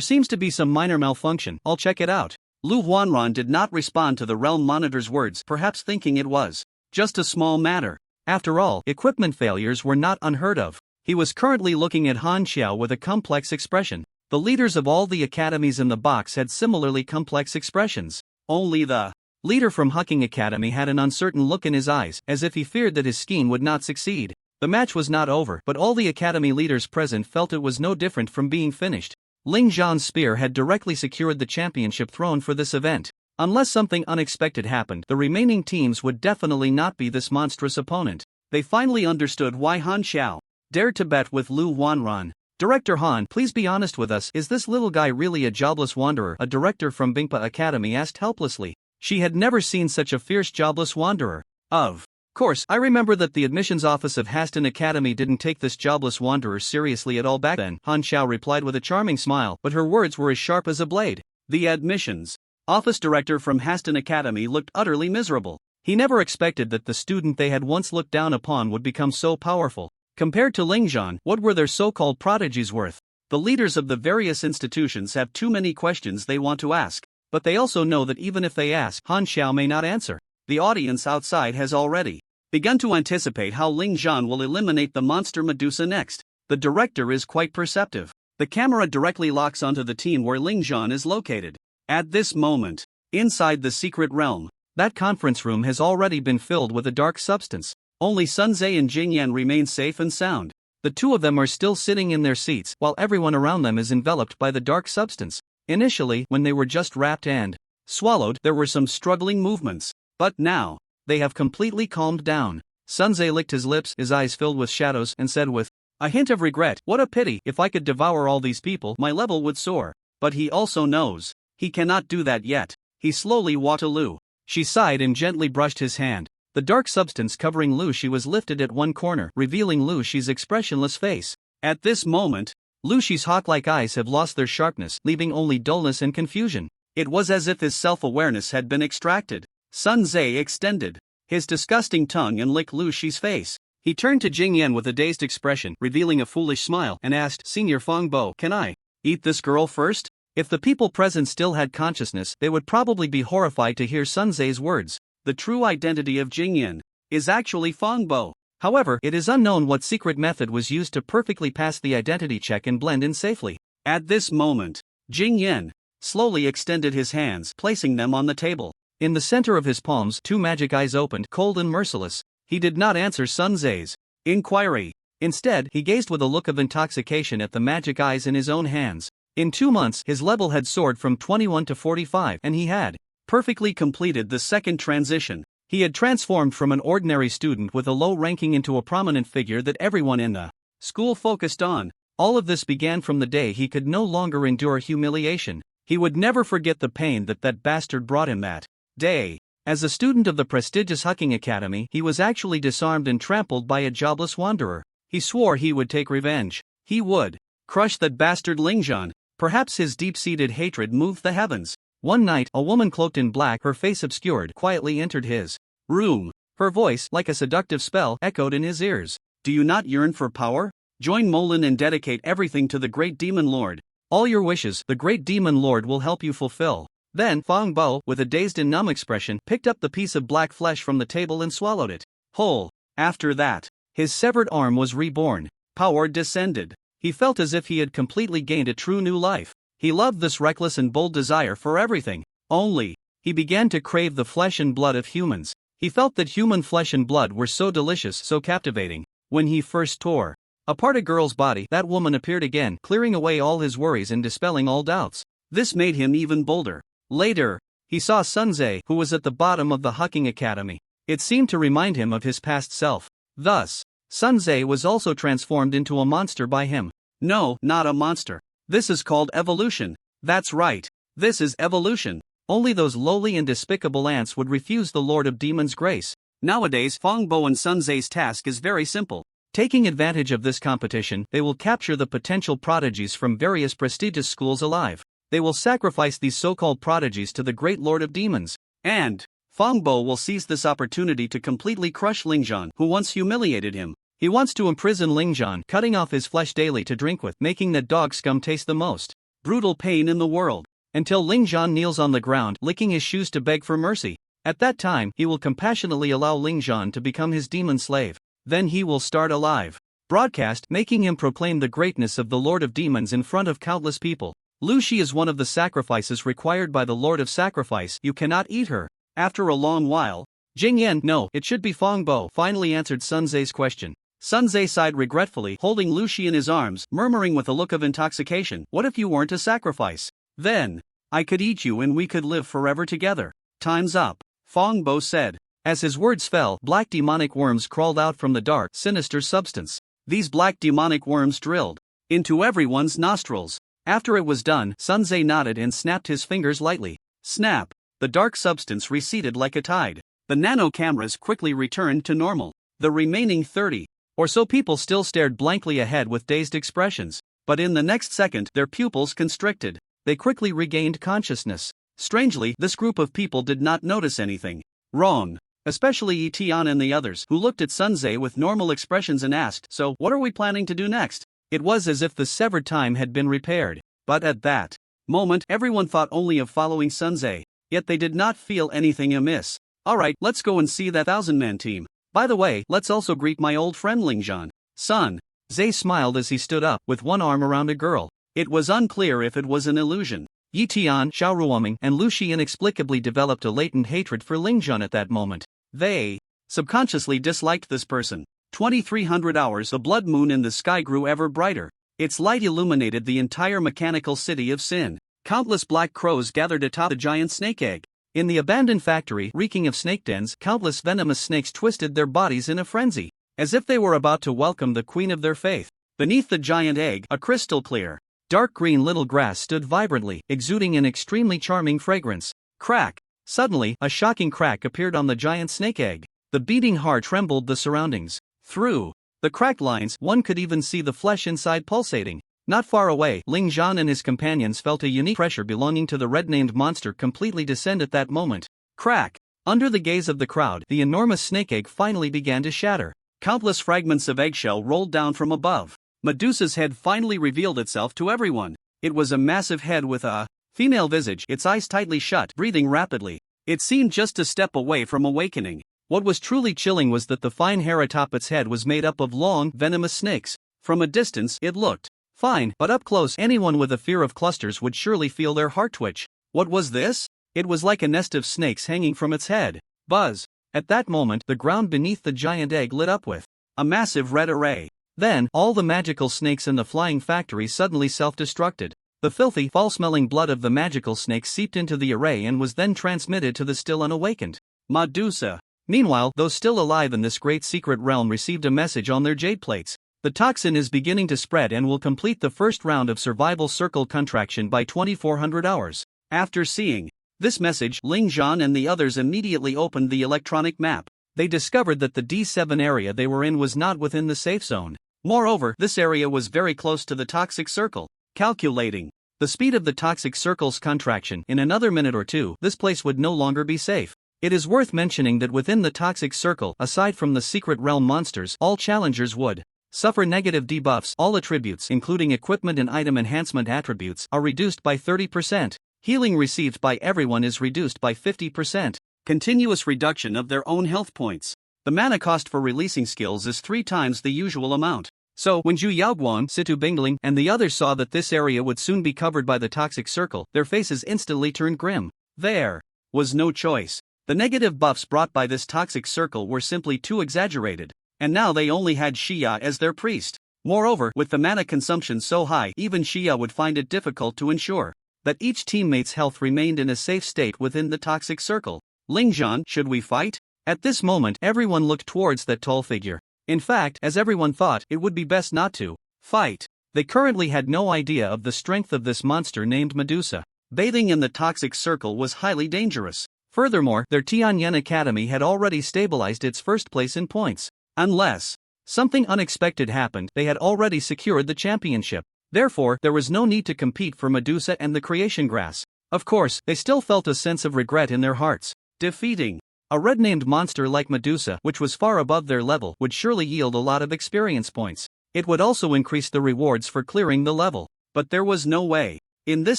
seems to be some minor malfunction. I'll check it out. Lu Huanran did not respond to the realm monitor's words, perhaps thinking it was just a small matter. After all, equipment failures were not unheard of. He was currently looking at Han Xiao with a complex expression. The leaders of all the academies in the box had similarly complex expressions. Only the leader from Hucking Academy had an uncertain look in his eyes, as if he feared that his scheme would not succeed. The match was not over, but all the academy leaders present felt it was no different from being finished. Ling Zhan's spear had directly secured the championship throne for this event. Unless something unexpected happened, the remaining teams would definitely not be this monstrous opponent. They finally understood why Han Xiao dared to bet with Lu Huanran. "Director Han, please be honest with us, is this little guy really a jobless wanderer?" a director from Bingpa Academy asked helplessly. She had never seen such a fierce jobless wanderer. Of course, I remember that the admissions office of Haston Academy didn't take this jobless wanderer seriously at all back then, Han Xiao replied with a charming smile, but her words were as sharp as a blade. The admissions office director from Haston Academy looked utterly miserable. He never expected that the student they had once looked down upon would become so powerful. Compared to Ling Zhan, what were their so-called prodigies worth? The leaders of the various institutions have too many questions they want to ask, but they also know that even if they ask, Han Xiao may not answer. The audience outside has already begun to anticipate how Ling Zhan will eliminate the monster Medusa next. The director is quite perceptive. The camera directly locks onto the team where Ling Zhan is located. At this moment, inside the secret realm, that conference room has already been filled with a dark substance. Only Sunze and Jingyan remain safe and sound. The two of them are still sitting in their seats, while everyone around them is enveloped by the dark substance. Initially, when they were just wrapped and swallowed, there were some struggling movements. But now, they have completely calmed down. Sunze licked his lips, his eyes filled with shadows, and said with a hint of regret, "What a pity, if I could devour all these people, my level would soar." But he also knows he cannot do that yet. He slowly Waterloo. She sighed and gently brushed his hand. The dark substance covering Lu Shi was lifted at one corner, revealing Lu Shi's expressionless face. At this moment, Lu Shi's hawk-like eyes have lost their sharpness, leaving only dullness and confusion. It was as if his self-awareness had been extracted. Sunze extended his disgusting tongue and licked Lu Shi's face. He turned to Jingyan with a dazed expression, revealing a foolish smile, and asked, "Senior Fangbo, can I eat this girl first?" If the people present still had consciousness, they would probably be horrified to hear Sunze's words. The true identity of Jingyan is actually Fangbo. However, it is unknown what secret method was used to perfectly pass the identity check and blend in safely. At this moment, Jingyan slowly extended his hands, placing them on the table. In the center of his palms, two magic eyes opened, cold and merciless. He did not answer Sunze's inquiry. Instead, he gazed with a look of intoxication at the magic eyes in his own hands. In 2 months, his level had soared from 21 to 45, and he had perfectly completed the second transition. He had transformed from an ordinary student with a low ranking into a prominent figure that everyone in the school focused on. All of this began from the day he could no longer endure humiliation. He would never forget the pain that bastard brought him that day. As a student of the prestigious Hucking Academy, he was actually disarmed and trampled by a jobless wanderer. He swore he would take revenge. He would crush that bastard Lingzhan. Perhaps his deep-seated hatred moved the heavens. One night, a woman cloaked in black, her face obscured, quietly entered his room. Her voice, like a seductive spell, echoed in his ears. Do you not yearn for power? Join Molin and dedicate everything to the great demon lord. All your wishes, the great demon lord will help you fulfill. Then, Fang Bo, with a dazed and numb expression, picked up the piece of black flesh from the table and swallowed it whole. After that, his severed arm was reborn. Power descended. He felt as if he had completely gained a true new life. He loved this reckless and bold desire for everything. Only, he began to crave the flesh and blood of humans. He felt that human flesh and blood were so delicious, so captivating. When he first tore apart a girl's body, that woman appeared again, clearing away all his worries and dispelling all doubts. This made him even bolder. Later, he saw Sunze, who was at the bottom of the Hucking Academy. It seemed to remind him of his past self. Thus, Sunze was also transformed into a monster by him. No, not a monster. This is called evolution. That's right. This is evolution. Only those lowly and despicable ants would refuse the Lord of Demons' grace. Nowadays, Fang Bo and Sunze's task is very simple. Taking advantage of this competition, they will capture the potential prodigies from various prestigious schools alive. They will sacrifice these so-called prodigies to the great Lord of Demons. And Fang Bo will seize this opportunity to completely crush Lingzhan, who once humiliated him. He wants to imprison Lingzhan, cutting off his flesh daily to drink with, making that dog scum taste the most brutal pain in the world. Until Lingzhan kneels on the ground, licking his shoes to beg for mercy. At that time, he will compassionately allow Lingzhan to become his demon slave. Then he will start a live broadcast, making him proclaim the greatness of the Lord of Demons in front of countless people. Lu Shi is one of the sacrifices required by the Lord of Sacrifice. You cannot eat her. After a long while, Jing Yan, no, it should be Fang Bo, finally answered Sunze's question. Sunze sighed regretfully, holding Lu Shi in his arms, murmuring with a look of intoxication, what if you weren't a sacrifice? Then, I could eat you and we could live forever together. Time's up, Fang Bo said. As his words fell, black demonic worms crawled out from the dark, sinister substance. These black demonic worms drilled into everyone's nostrils. After it was done, Sunze nodded and snapped his fingers lightly. Snap! The dark substance receded like a tide. The nano cameras quickly returned to normal. The remaining 30 or so people still stared blankly ahead with dazed expressions. But in the next second, their pupils constricted. They quickly regained consciousness. Strangely, this group of people did not notice anything wrong. Especially Yi Tian and the others, who looked at Sunze with normal expressions and asked, so, what are we planning to do next? It was as if the severed time had been repaired. But at that moment, everyone thought only of following Sunze. Yet they did not feel anything amiss. Alright, let's go and see that 1,000-man team. By the way, let's also greet my old friend Lingzhan. Son. Zhe smiled as he stood up, with one arm around a girl. It was unclear if it was an illusion. Yi Tian, Xiao Ruoming, and Lu Shi inexplicably developed a latent hatred for Lingzhan at that moment. They subconsciously disliked this person. 2300 hours, the blood moon in the sky grew ever brighter. Its light illuminated the entire mechanical city of Sin. Countless black crows gathered atop the giant snake egg. In the abandoned factory, reeking of snake dens, countless venomous snakes twisted their bodies in a frenzy, as if they were about to welcome the queen of their faith. Beneath the giant egg, a crystal clear, dark green little grass stood vibrantly, exuding an extremely charming fragrance. Crack! Suddenly, a shocking crack appeared on the giant snake egg. The beating heart trembled the surroundings. Through the cracked lines, one could even see the flesh inside pulsating. Not far away, Lingzhan and his companions felt a unique pressure belonging to the red-named monster completely descend at that moment. Crack! Under the gaze of the crowd, the enormous snake egg finally began to shatter. Countless fragments of eggshell rolled down from above. Medusa's head finally revealed itself to everyone. It was a massive head with a female visage, its eyes tightly shut, breathing rapidly. It seemed just a step away from awakening. What was truly chilling was that the fine hair atop its head was made up of long, venomous snakes. From a distance, it looked fine, but up close, anyone with a fear of clusters would surely feel their heart twitch. What was this? It was like a nest of snakes hanging from its head. Buzz! At that moment, the ground beneath the giant egg lit up with a massive red array. Then, all the magical snakes in the flying factory suddenly self-destructed. The filthy, foul-smelling blood of the magical snake seeped into the array and was then transmitted to the still unawakened Medusa. Meanwhile, those still alive in this great secret realm received a message on their jade plates. The toxin is beginning to spread and will complete the first round of survival circle contraction by 2400 hours. After seeing this message, Ling Zhan and the others immediately opened the electronic map. They discovered that the D7 area they were in was not within the safe zone. Moreover, this area was very close to the toxic circle. Calculating the speed of the toxic circle's contraction, in another minute or two, this place would no longer be safe. It is worth mentioning that within the toxic circle, aside from the secret realm monsters, all challengers would suffer negative debuffs. All attributes, including equipment and item enhancement attributes, are reduced by 30%. Healing received by everyone is reduced by 50%. Continuous reduction of their own health points. The mana cost for releasing skills is 3 times the usual amount. So, when Zhu Yaoguang, Situ Bingling, and the others saw that this area would soon be covered by the toxic circle, their faces instantly turned grim. There was no choice. The negative buffs brought by this toxic circle were simply too exaggerated, and now they only had Xia as their priest. Moreover, with the mana consumption so high, even Xia would find it difficult to ensure that each teammate's health remained in a safe state within the toxic circle. Ling Zhan, should we fight? At this moment, everyone looked towards that tall figure. In fact, as everyone thought, it would be best not to fight. They currently had no idea of the strength of this monster named Medusa. Bathing in the toxic circle was highly dangerous. Furthermore, their Tianyan Academy had already stabilized its first place in points. Unless something unexpected happened, they had already secured the championship. Therefore, there was no need to compete for Medusa and the creation grass. Of course, they still felt a sense of regret in their hearts. Defeating a red-named monster like Medusa, which was far above their level, would surely yield a lot of experience points. It would also increase the rewards for clearing the level. But there was no way. In this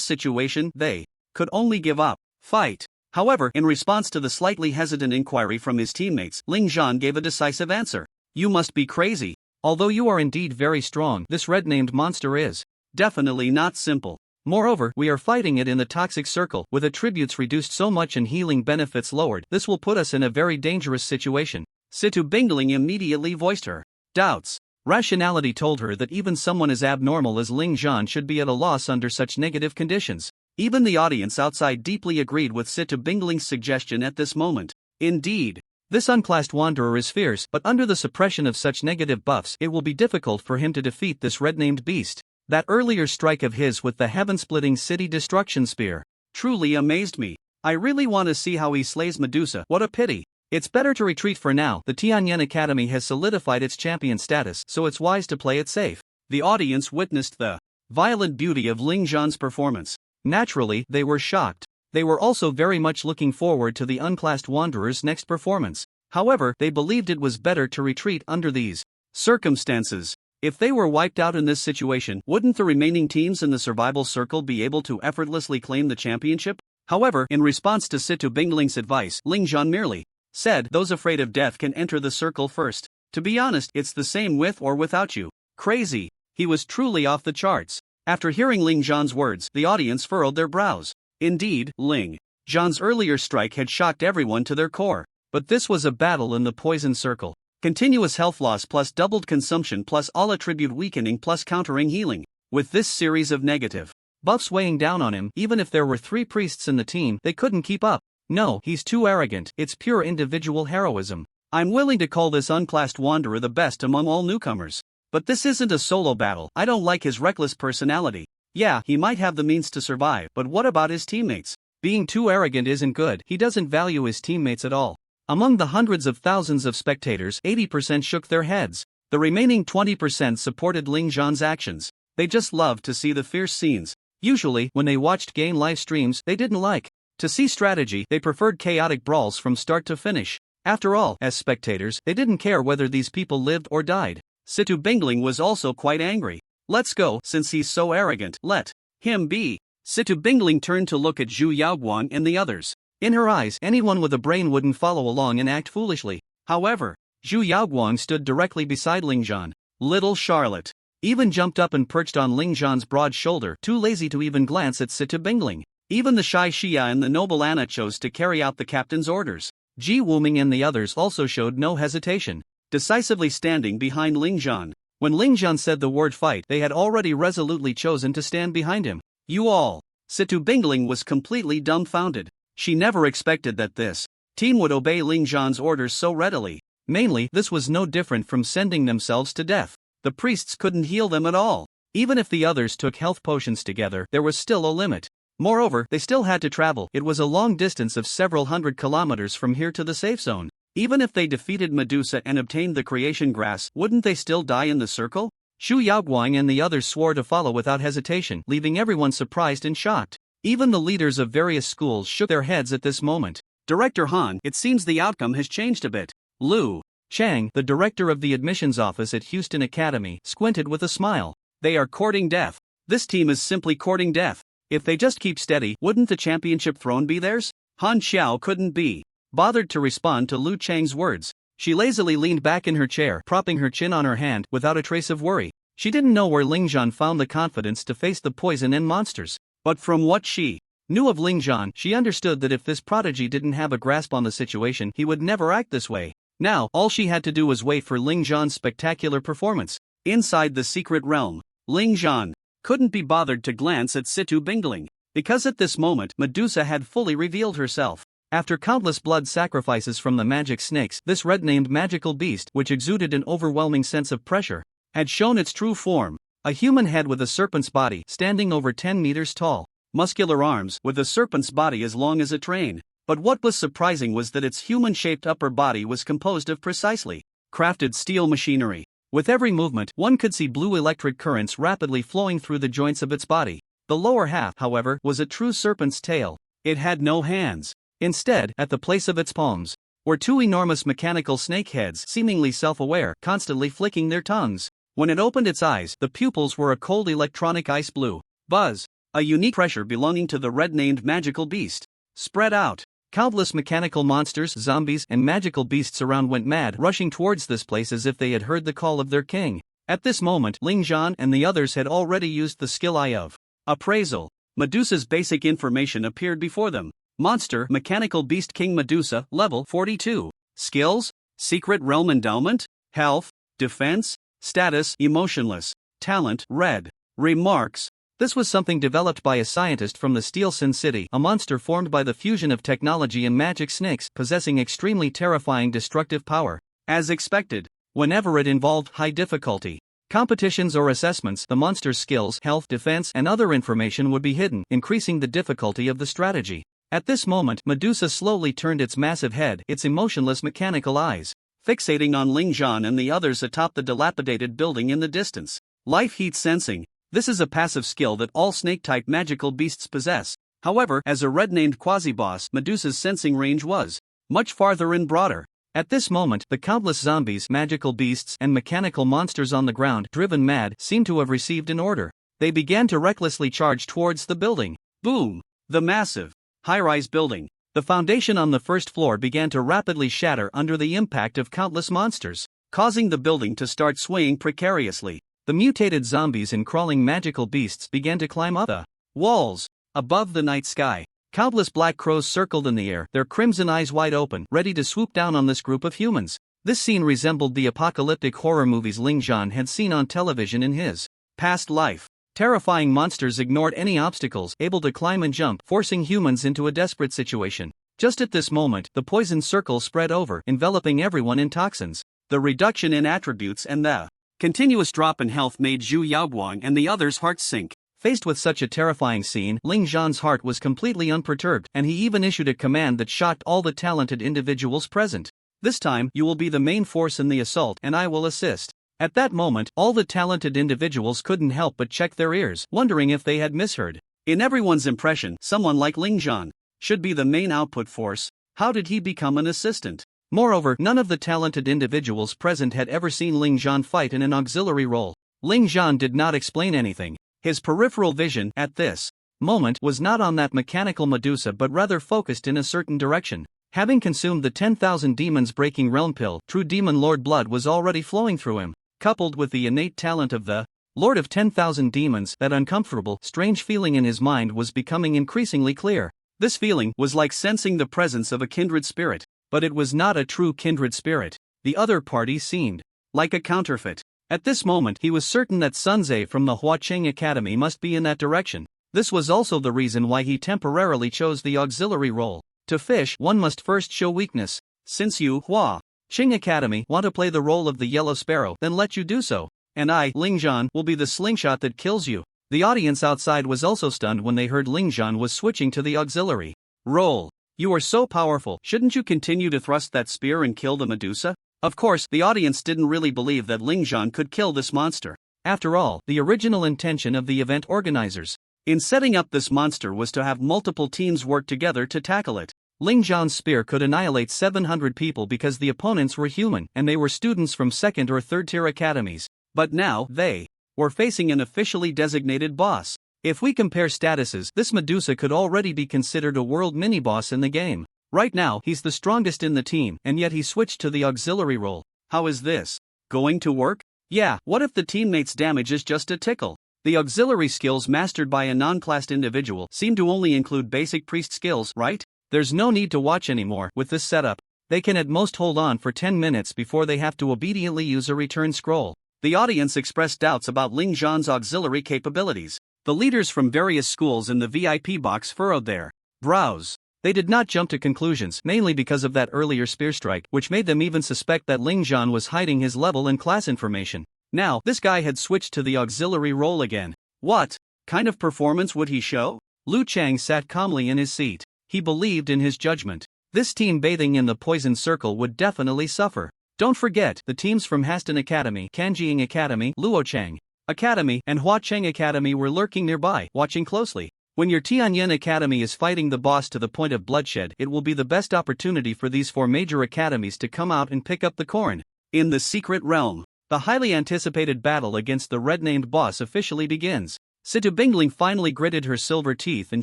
situation, they could only give up. Fight. However, in response to the slightly hesitant inquiry from his teammates, Ling Zhan gave a decisive answer. You must be crazy. Although you are indeed very strong, this red-named monster is definitely not simple. Moreover, we are fighting it in the toxic circle, with attributes reduced so much and healing benefits lowered. This will put us in a very dangerous situation. Situ Bingling immediately voiced her doubts. Rationality told her that even someone as abnormal as Ling Zhan should be at a loss under such negative conditions. Even the audience outside deeply agreed with Situ Bingling's suggestion at this moment. Indeed, this unclassed wanderer is fierce, but under the suppression of such negative buffs, it will be difficult for him to defeat this red-named beast. That earlier strike of his with the heaven-splitting city destruction spear truly amazed me. I really want to see how he slays Medusa. What a pity. It's better to retreat for now. The Tianyan Academy has solidified its champion status, so it's wise to play it safe. The audience witnessed the violent beauty of Ling Zhan's performance. Naturally, they were shocked. They were also very much looking forward to the unclassed wanderer's next performance. However, they believed it was better to retreat under these circumstances. If they were wiped out in this situation, wouldn't the remaining teams in the survival circle be able to effortlessly claim the championship? However, in response to Situ Bingling's advice, Ling Zhan merely said, those afraid of death can enter the circle first. To be honest, it's the same with or without you. Crazy. He was truly off the charts. After hearing Ling Zhan's words, the audience furrowed their brows. Indeed, Ling Zhan's earlier strike had shocked everyone to their core. But this was a battle in the poison circle. Continuous health loss plus doubled consumption plus all attribute weakening plus countering healing. With this series of negative buffs weighing down on him, even if there were 3 priests in the team, they couldn't keep up. No, he's too arrogant. It's pure individual heroism. I'm willing to call this unclassed wanderer the best among all newcomers. But this isn't a solo battle. I don't like his reckless personality. Yeah, he might have the means to survive, but what about his teammates? Being too arrogant isn't good. He doesn't value his teammates at all. Among the hundreds of thousands of spectators, 80% shook their heads. The remaining 20% supported Ling Zhan's actions. They just loved to see the fierce scenes. Usually, when they watched game live streams, they didn't like to see strategy. They preferred chaotic brawls from start to finish. After all, as spectators, they didn't care whether these people lived or died. Situ Bingling was also quite angry. Let's go, since he's so arrogant, let him be. Situ Bingling turned to look at Zhu Yaoguang and the others. In her eyes, anyone with a brain wouldn't follow along and act foolishly. However, Zhu Yaoguang stood directly beside Ling Zhan. Little Charlotte even jumped up and perched on Ling Zhan's broad shoulder, too lazy to even glance at Situ Bingling. Even the shy Xia and the noble Anna chose to carry out the captain's orders. Ji Wuming and the others also showed no hesitation, decisively standing behind Ling Zhan. When Ling Zhan said the word fight, they had already resolutely chosen to stand behind him. You all. Situ Bingling was completely dumbfounded. She never expected that this team would obey Ling Zhan's orders so readily. Mainly, this was no different from sending themselves to death. The priests couldn't heal them at all. Even if the others took health potions together, there was still a limit. Moreover, they still had to travel. It was a long distance of several hundred kilometers from here to the safe zone. Even if they defeated Medusa and obtained the creation grass, wouldn't they still die in the circle? Xu Yaoguang and the others swore to follow without hesitation, leaving everyone surprised and shocked. Even the leaders of various schools shook their heads at this moment. Director Han, it seems the outcome has changed a bit. Lu Chang, the director of the admissions office at Houston Academy, squinted with a smile. They are courting death. This team is simply courting death. If they just keep steady, wouldn't the championship throne be theirs? Han Xiao couldn't be bothered to respond to Lu Chang's words. She lazily leaned back in her chair, propping her chin on her hand, without a trace of worry. She didn't know where Ling Zhan found the confidence to face the poison and monsters. But from what she knew of Ling Zhan, she understood that if this prodigy didn't have a grasp on the situation, he would never act this way. Now, all she had to do was wait for Ling Zhan's spectacular performance. Inside the secret realm, Ling Zhan couldn't be bothered to glance at Situ Bingling, because at this moment Medusa had fully revealed herself. After countless blood sacrifices from the magic snakes, this red-named magical beast, which exuded an overwhelming sense of pressure, had shown its true form. A human head with a serpent's body, standing over 10 meters tall. Muscular arms, with a serpent's body as long as a train. But what was surprising was that its human-shaped upper body was composed of precisely crafted steel machinery. With every movement, one could see blue electric currents rapidly flowing through the joints of its body. The lower half, however, was a true serpent's tail. It had no hands. Instead, at the place of its palms, were two enormous mechanical snake heads, seemingly self-aware, constantly flicking their tongues. When it opened its eyes, the pupils were a cold electronic ice blue buzz, a unique pressure belonging to the red-named magical beast. Spread out. Countless mechanical monsters, zombies, and magical beasts around went mad, rushing towards this place as if they had heard the call of their king. At this moment, Ling Zhan and the others had already used the skill eye of appraisal. Medusa's basic information appeared before them. Monster, Mechanical Beast King Medusa, level 42. Skills, Secret Realm Endowment, Health, Defense, Status, Emotionless, Talent, Red. Remarks. This was something developed by a scientist from the Steel Sin City, a monster formed by the fusion of technology and magic snakes, possessing extremely terrifying destructive power. As expected, whenever it involved high difficulty competitions or assessments, the monster's skills, health, defense, and other information would be hidden, increasing the difficulty of the strategy. At this moment, Medusa slowly turned its massive head, its emotionless mechanical eyes, fixating on Ling Zhan and the others atop the dilapidated building in the distance. Life heat sensing. This is a passive skill that all snake-type magical beasts possess. However, as a red-named quasi-boss, Medusa's sensing range was much farther and broader. At this moment, the countless zombies, magical beasts, and mechanical monsters on the ground, driven mad, seemed to have received an order. They began to recklessly charge towards the building. Boom! The massive high-rise building. The foundation on the first floor began to rapidly shatter under the impact of countless monsters, causing the building to start swaying precariously. The mutated zombies and crawling magical beasts began to climb up the walls. Above the night sky, countless black crows circled in the air, their crimson eyes wide open, ready to swoop down on this group of humans. This scene resembled the apocalyptic horror movies Ling Zhan had seen on television in his past life. Terrifying monsters ignored any obstacles, able to climb and jump, forcing humans into a desperate situation. Just at this moment, the poison circle spread over, enveloping everyone in toxins. The reduction in attributes and the continuous drop in health made Zhu Yaoguang and the others' hearts sink. Faced with such a terrifying scene, Ling Zhan's heart was completely unperturbed, and he even issued a command that shocked all the talented individuals present. This time, you will be the main force in the assault, and I will assist. At that moment, all the talented individuals couldn't help but check their ears, wondering if they had misheard. In everyone's impression, someone like Ling Zhan should be the main output force. How did he become an assistant? Moreover, none of the talented individuals present had ever seen Ling Zhan fight in an auxiliary role. Ling Zhan did not explain anything. His peripheral vision, at this moment, was not on that mechanical Medusa but rather focused in a certain direction. Having consumed the 10,000 demons breaking realm pill, true demon lord blood was already flowing through him. Coupled with the innate talent of the Lord of 10,000 Demons, that uncomfortable, strange feeling in his mind was becoming increasingly clear. This feeling was like sensing the presence of a kindred spirit, but it was not a true kindred spirit. The other party seemed like a counterfeit. At this moment he was certain that Sunze from the Huacheng Academy must be in that direction. This was also the reason why he temporarily chose the auxiliary role. To fish, one must first show weakness. Since you, Hua Qing Academy, want to play the role of the Yellow Sparrow, then let you do so. And I, Ling Zhan, will be the slingshot that kills you. The audience outside was also stunned when they heard Ling Zhan was switching to the auxiliary role. You are so powerful, shouldn't you continue to thrust that spear and kill the Medusa? Of course, the audience didn't really believe that Ling Zhan could kill this monster. After all, the original intention of the event organizers in setting up this monster was to have multiple teams work together to tackle it. Ling Zhan's spear could annihilate 700 people because the opponents were human and they were students from second or third tier academies. But now, they were facing an officially designated boss. If we compare statuses, this Medusa could already be considered a world mini-boss in the game. Right now, he's the strongest in the team, and yet he switched to the auxiliary role. How is this going to work? Yeah, what if the teammate's damage is just a tickle? The auxiliary skills mastered by a non-classed individual seem to only include basic priest skills, right? There's no need to watch anymore. With this setup, they can at most hold on for 10 minutes before they have to obediently use a return scroll. The audience expressed doubts about Ling Zhan's auxiliary capabilities. The leaders from various schools in the VIP box furrowed their brows. They did not jump to conclusions, mainly because of that earlier spear strike, which made them even suspect that Ling Zhan was hiding his level and class information. Now, this guy had switched to the auxiliary role again. What kind of performance would he show? Lu Chang sat calmly in his seat. He believed in his judgment. This team bathing in the poison circle would definitely suffer. Don't forget, the teams from Haston Academy, Kanjiing Academy, Luochang Academy, and Huacheng Academy were lurking nearby, watching closely. When your Tianyin Academy is fighting the boss to the point of bloodshed, it will be the best opportunity for these four major academies to come out and pick up the corn. In the secret realm, the highly anticipated battle against the red-named boss officially begins. Situ Bingling finally gritted her silver teeth and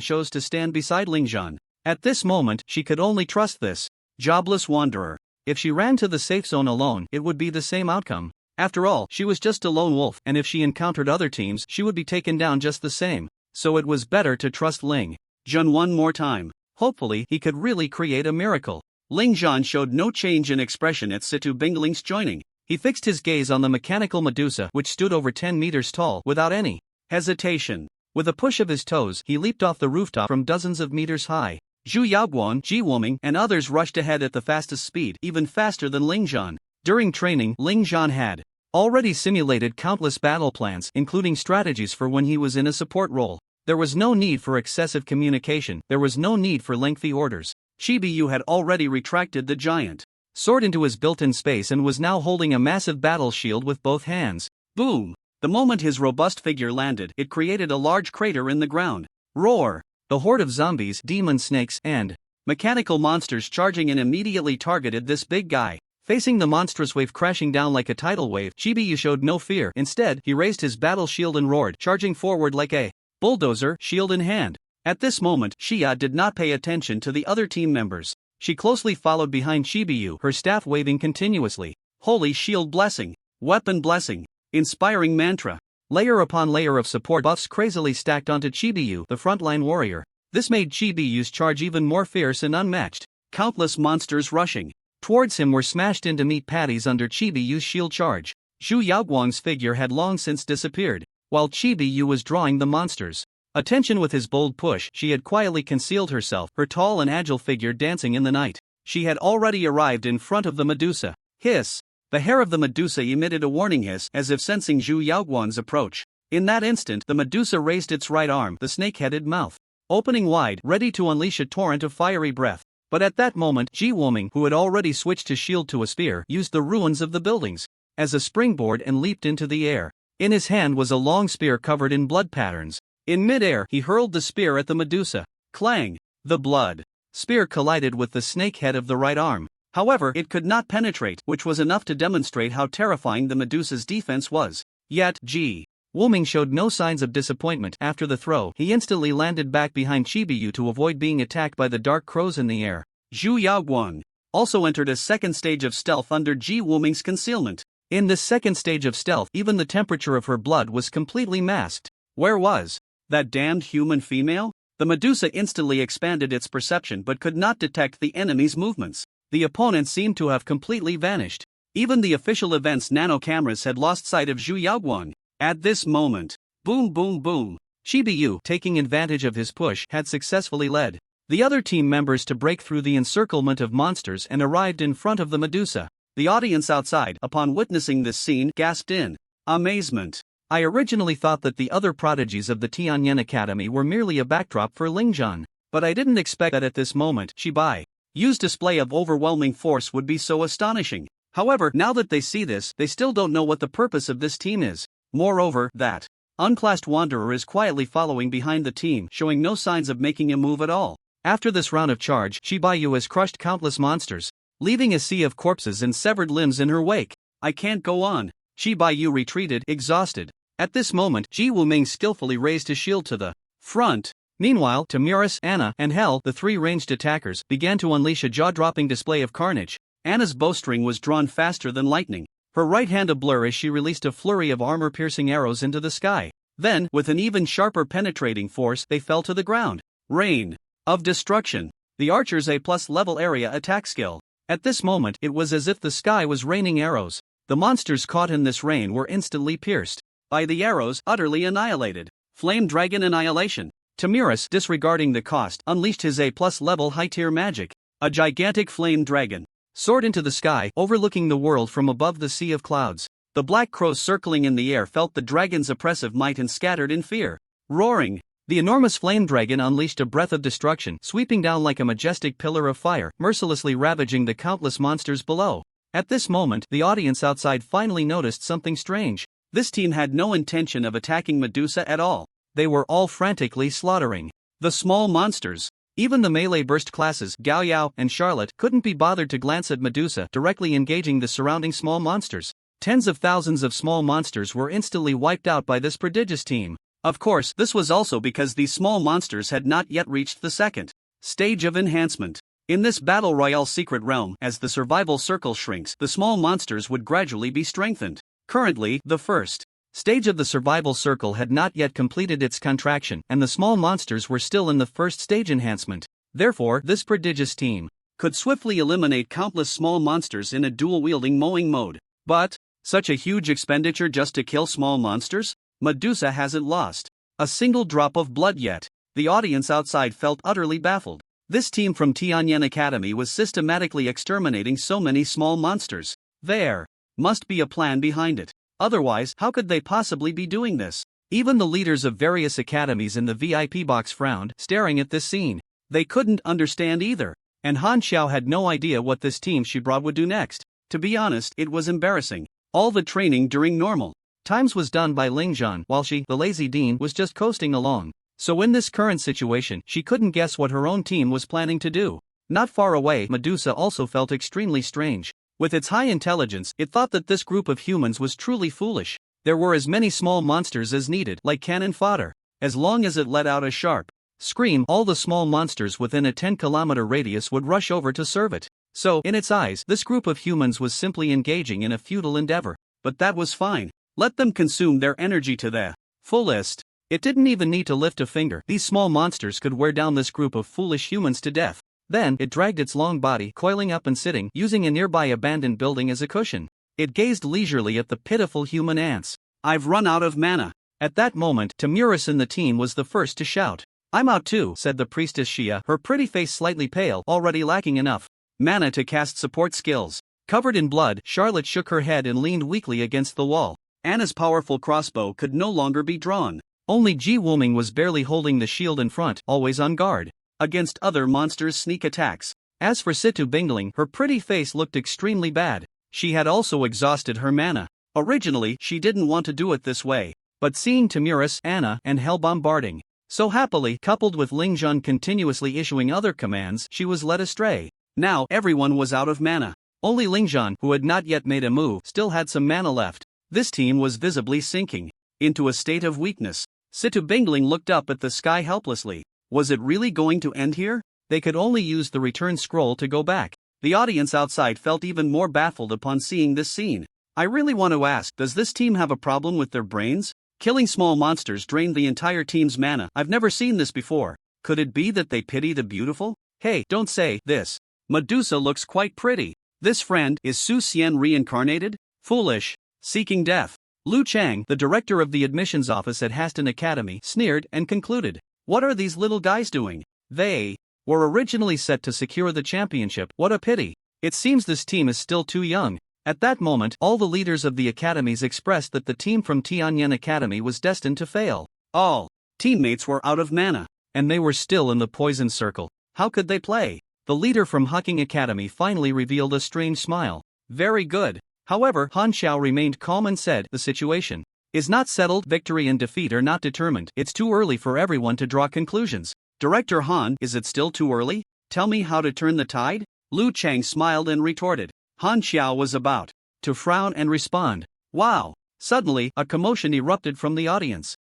chose to stand beside Ling Zhan. At this moment, she could only trust this jobless wanderer. If she ran to the safe zone alone, it would be the same outcome. After all, she was just a lone wolf, and if she encountered other teams, she would be taken down just the same. So it was better to trust Ling Zhan one more time. Hopefully, he could really create a miracle. Ling Zhan showed no change in expression at Situ Bingling's joining. He fixed his gaze on the mechanical Medusa, which stood over 10 meters tall, without any hesitation. With a push of his toes, he leaped off the rooftop from dozens of meters high. Zhu Yaoguan, Ji Woming, and others rushed ahead at the fastest speed, even faster than Ling Zhan. During training, Ling Zhan had already simulated countless battle plans, including strategies for when he was in a support role. There was no need for excessive communication, there was no need for lengthy orders. Shibiyu had already retracted the giant sword into his built-in space and was now holding a massive battle shield with both hands. Boom! The moment his robust figure landed, it created a large crater in the ground. Roar! The horde of zombies, demon snakes, and mechanical monsters charging in immediately targeted this big guy. Facing the monstrous wave crashing down like a tidal wave, Shibiyu showed no fear. Instead, he raised his battle shield and roared, charging forward like a bulldozer, shield in hand. At this moment, Xia did not pay attention to the other team members. She closely followed behind Shibiyu, her staff waving continuously. Holy shield blessing, weapon blessing, inspiring mantra. Layer upon layer of support buffs crazily stacked onto Shibiyu, the frontline warrior. This made Shibiyu's charge even more fierce and unmatched. Countless monsters rushing towards him were smashed into meat patties under Shibiyu's shield charge. Zhu Yaoguang's figure had long since disappeared, while Shibiyu was drawing the monsters' attention with his bold push. She had quietly concealed herself, her tall and agile figure dancing in the night. She had already arrived in front of the Medusa. Hiss! The hair of the Medusa emitted a warning hiss, as if sensing Zhu Yaoguan's approach. In that instant, the Medusa raised its right arm, the snake-headed mouth opening wide, ready to unleash a torrent of fiery breath. But at that moment, Ji Woming, who had already switched his shield to a spear, used the ruins of the buildings as a springboard and leaped into the air. In his hand was a long spear covered in blood patterns. In mid-air, he hurled the spear at the Medusa. Clang! The blood spear collided with the snake head of the right arm. However, it could not penetrate, which was enough to demonstrate how terrifying the Medusa's defense was. Yet, Ji Woming showed no signs of disappointment. After the throw, he instantly landed back behind Shibiyu to avoid being attacked by the dark crows in the air. Zhu Yaoguang also entered a second stage of stealth under Ji Woming's concealment. In this second stage of stealth, even the temperature of her blood was completely masked. Where was that damned human female? The Medusa instantly expanded its perception but could not detect the enemy's movements. The opponent seemed to have completely vanished. Even the official event's nano cameras had lost sight of Zhu Yaoguang. At this moment, boom boom boom, Chibiyu, taking advantage of his push, had successfully led the other team members to break through the encirclement of monsters and arrived in front of the Medusa. The audience outside, upon witnessing this scene, gasped in amazement. I originally thought that the other prodigies of the Tianyan Academy were merely a backdrop for Lingzhan, but I didn't expect that at this moment Shibai's display of overwhelming force would be so astonishing. However, now that they see this, they still don't know what the purpose of this team is. Moreover, that unclassed wanderer is quietly following behind the team, showing no signs of making a move at all. After this round of charge, Shibayu has crushed countless monsters, leaving a sea of corpses and severed limbs in her wake. I can't go on. Shibayu retreated, exhausted. At this moment, Ji Wuming skillfully raised his shield to the front. Meanwhile, Tamurus, Anna, and Hel, the three ranged attackers, began to unleash a jaw-dropping display of carnage. Anna's bowstring was drawn faster than lightning, her right hand ablur as she released a flurry of armor-piercing arrows into the sky. Then, with an even sharper penetrating force, they fell to the ground. Rain of destruction. The archer's A+ level area attack skill. At this moment, it was as if the sky was raining arrows. The monsters caught in this rain were instantly pierced by the arrows, utterly annihilated. Flame Dragon Annihilation. Tamurus, disregarding the cost, unleashed his A+ level high-tier magic. A gigantic flame dragon soared into the sky, overlooking the world from above the sea of clouds. The black crows circling in the air felt the dragon's oppressive might and scattered in fear. Roaring, the enormous flame dragon unleashed a breath of destruction, sweeping down like a majestic pillar of fire, mercilessly ravaging the countless monsters below. At this moment, the audience outside finally noticed something strange. This team had no intention of attacking Medusa at all. They were all frantically slaughtering the small monsters. Even the melee burst classes, Gao Yao and Charlotte, couldn't be bothered to glance at Medusa, directly engaging the surrounding small monsters. Tens of thousands of small monsters were instantly wiped out by this prodigious team. Of course, this was also because these small monsters had not yet reached the second stage of enhancement. In this battle royale secret realm, as the survival circle shrinks, the small monsters would gradually be strengthened. Currently, the first stage of the survival circle had not yet completed its contraction, and the small monsters were still in the first stage enhancement. Therefore, this prodigious team could swiftly eliminate countless small monsters in a dual-wielding mowing mode. But such a huge expenditure just to kill small monsters? Medusa hasn't lost a single drop of blood yet. The audience outside felt utterly baffled. This team from Tianyan Academy was systematically exterminating so many small monsters. There must be a plan behind it. Otherwise, how could they possibly be doing this? Even the leaders of various academies in the VIP box frowned, staring at this scene. They couldn't understand either. And Han Xiao had no idea what this team she brought would do next. To be honest, it was embarrassing. All the training during normal times was done by Lingzhan, while she, the lazy dean, was just coasting along. So in this current situation, she couldn't guess what her own team was planning to do. Not far away, Medusa also felt extremely strange. With its high intelligence, it thought that this group of humans was truly foolish. There were as many small monsters as needed, like cannon fodder. As long as it let out a sharp scream, all the small monsters within a 10-kilometer radius would rush over to serve it. So, in its eyes, this group of humans was simply engaging in a futile endeavor. But that was fine. Let them consume their energy to the fullest. It didn't even need to lift a finger. These small monsters could wear down this group of foolish humans to death. Then, it dragged its long body, coiling up and sitting, using a nearby abandoned building as a cushion. It gazed leisurely at the pitiful human ants. I've run out of mana. At that moment, Tamurus in the team was the first to shout. I'm out too, said the priestess Xia, her pretty face slightly pale, already lacking enough mana to cast support skills. Covered in blood, Charlotte shook her head and leaned weakly against the wall. Anna's powerful crossbow could no longer be drawn. Only Ji Wuming was barely holding the shield in front, always on guard against other monsters' sneak attacks. As for Situ Bingling, her pretty face looked extremely bad. She had also exhausted her mana. Originally, she didn't want to do it this way, but seeing Tamurus, Anna, and Hel bombarding so happily, coupled with Lingzhan continuously issuing other commands, she was led astray. Now, everyone was out of mana. Only Lingzhan, who had not yet made a move, still had some mana left. This team was visibly sinking into a state of weakness. Situ Bingling looked up at the sky helplessly. Was it really going to end here? They could only use the return scroll to go back. The audience outside felt even more baffled upon seeing this scene. I really want to ask, does this team have a problem with their brains? Killing small monsters drained the entire team's mana. I've never seen this before. Could it be that they pity the beautiful? Hey, don't say this. Medusa looks quite pretty. This friend, is Su Xian reincarnated? Foolish. Seeking death. Lu Chang, the director of the admissions office at Haston Academy, sneered and concluded, "What are these little guys doing? They were originally set to secure the championship. What a pity. It seems this team is still too young." At that moment, all the leaders of the academies expressed that the team from Tianyan Academy was destined to fail. All teammates were out of mana, and they were still in the poison circle. How could they play? The leader from Hucking Academy finally revealed a strange smile. "Very good." However, Han Xiao remained calm and said, "The situation is not settled. Victory and defeat are not determined. It's too early for everyone to draw conclusions." "Director Han, is it still too early? Tell me how to turn the tide?" Lu Chang smiled and retorted. Han Xiao was about to frown and respond. "Wow." Suddenly, a commotion erupted from the audience.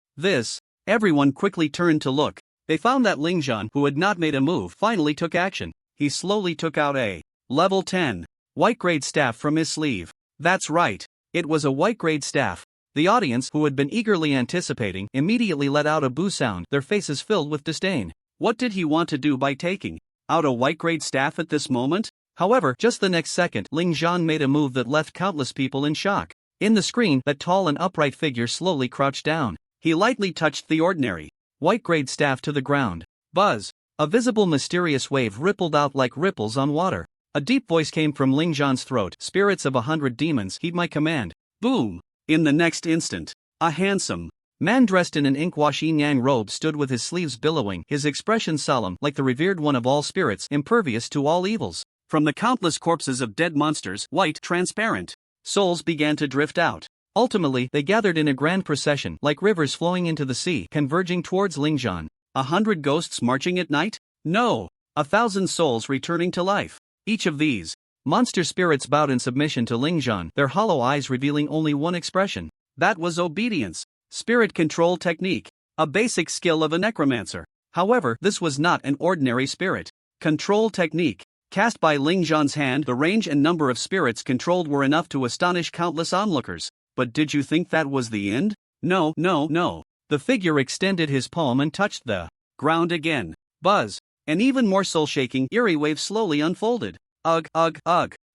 Everyone quickly turned to look. They found that Ling Zhan, who had not made a move, finally took action. He slowly took out a level 10 white grade staff from his sleeve. That's right, it was a white grade staff. The audience, who had been eagerly anticipating, immediately let out a boo sound, their faces filled with disdain. What did he want to do by taking out a white grade staff at this moment? However, just the next second, Ling Zhan made a move that left countless people in shock. In the screen, that tall and upright figure slowly crouched down. He lightly touched the ordinary white grade staff to the ground. Buzz! A visible mysterious wave rippled out like ripples on water. A deep voice came from Ling Zhan's throat. "Spirits of 100 demons, heed my command." Boom! In the next instant, a handsome man dressed in an inkwash yin-yang robe stood with his sleeves billowing, his expression solemn, like the revered one of all spirits, impervious to all evils. From the countless corpses of dead monsters, white, transparent souls began to drift out. Ultimately, they gathered in a grand procession, like rivers flowing into the sea, converging towards Ling Zhan. 100 ghosts marching at night? No! 1,000 souls returning to life. Each of these monster spirits bowed in submission to Ling Zhan, their hollow eyes revealing only one expression. That was obedience. Spirit control technique. A basic skill of a necromancer. However, this was not an ordinary spirit control technique. Cast by Ling Zhan's hand, the range and number of spirits controlled were enough to astonish countless onlookers. But did you think that was the end? No. The figure extended his palm and touched the ground again. Buzz! An even more soul-shaking, eerie wave slowly unfolded. Ugh.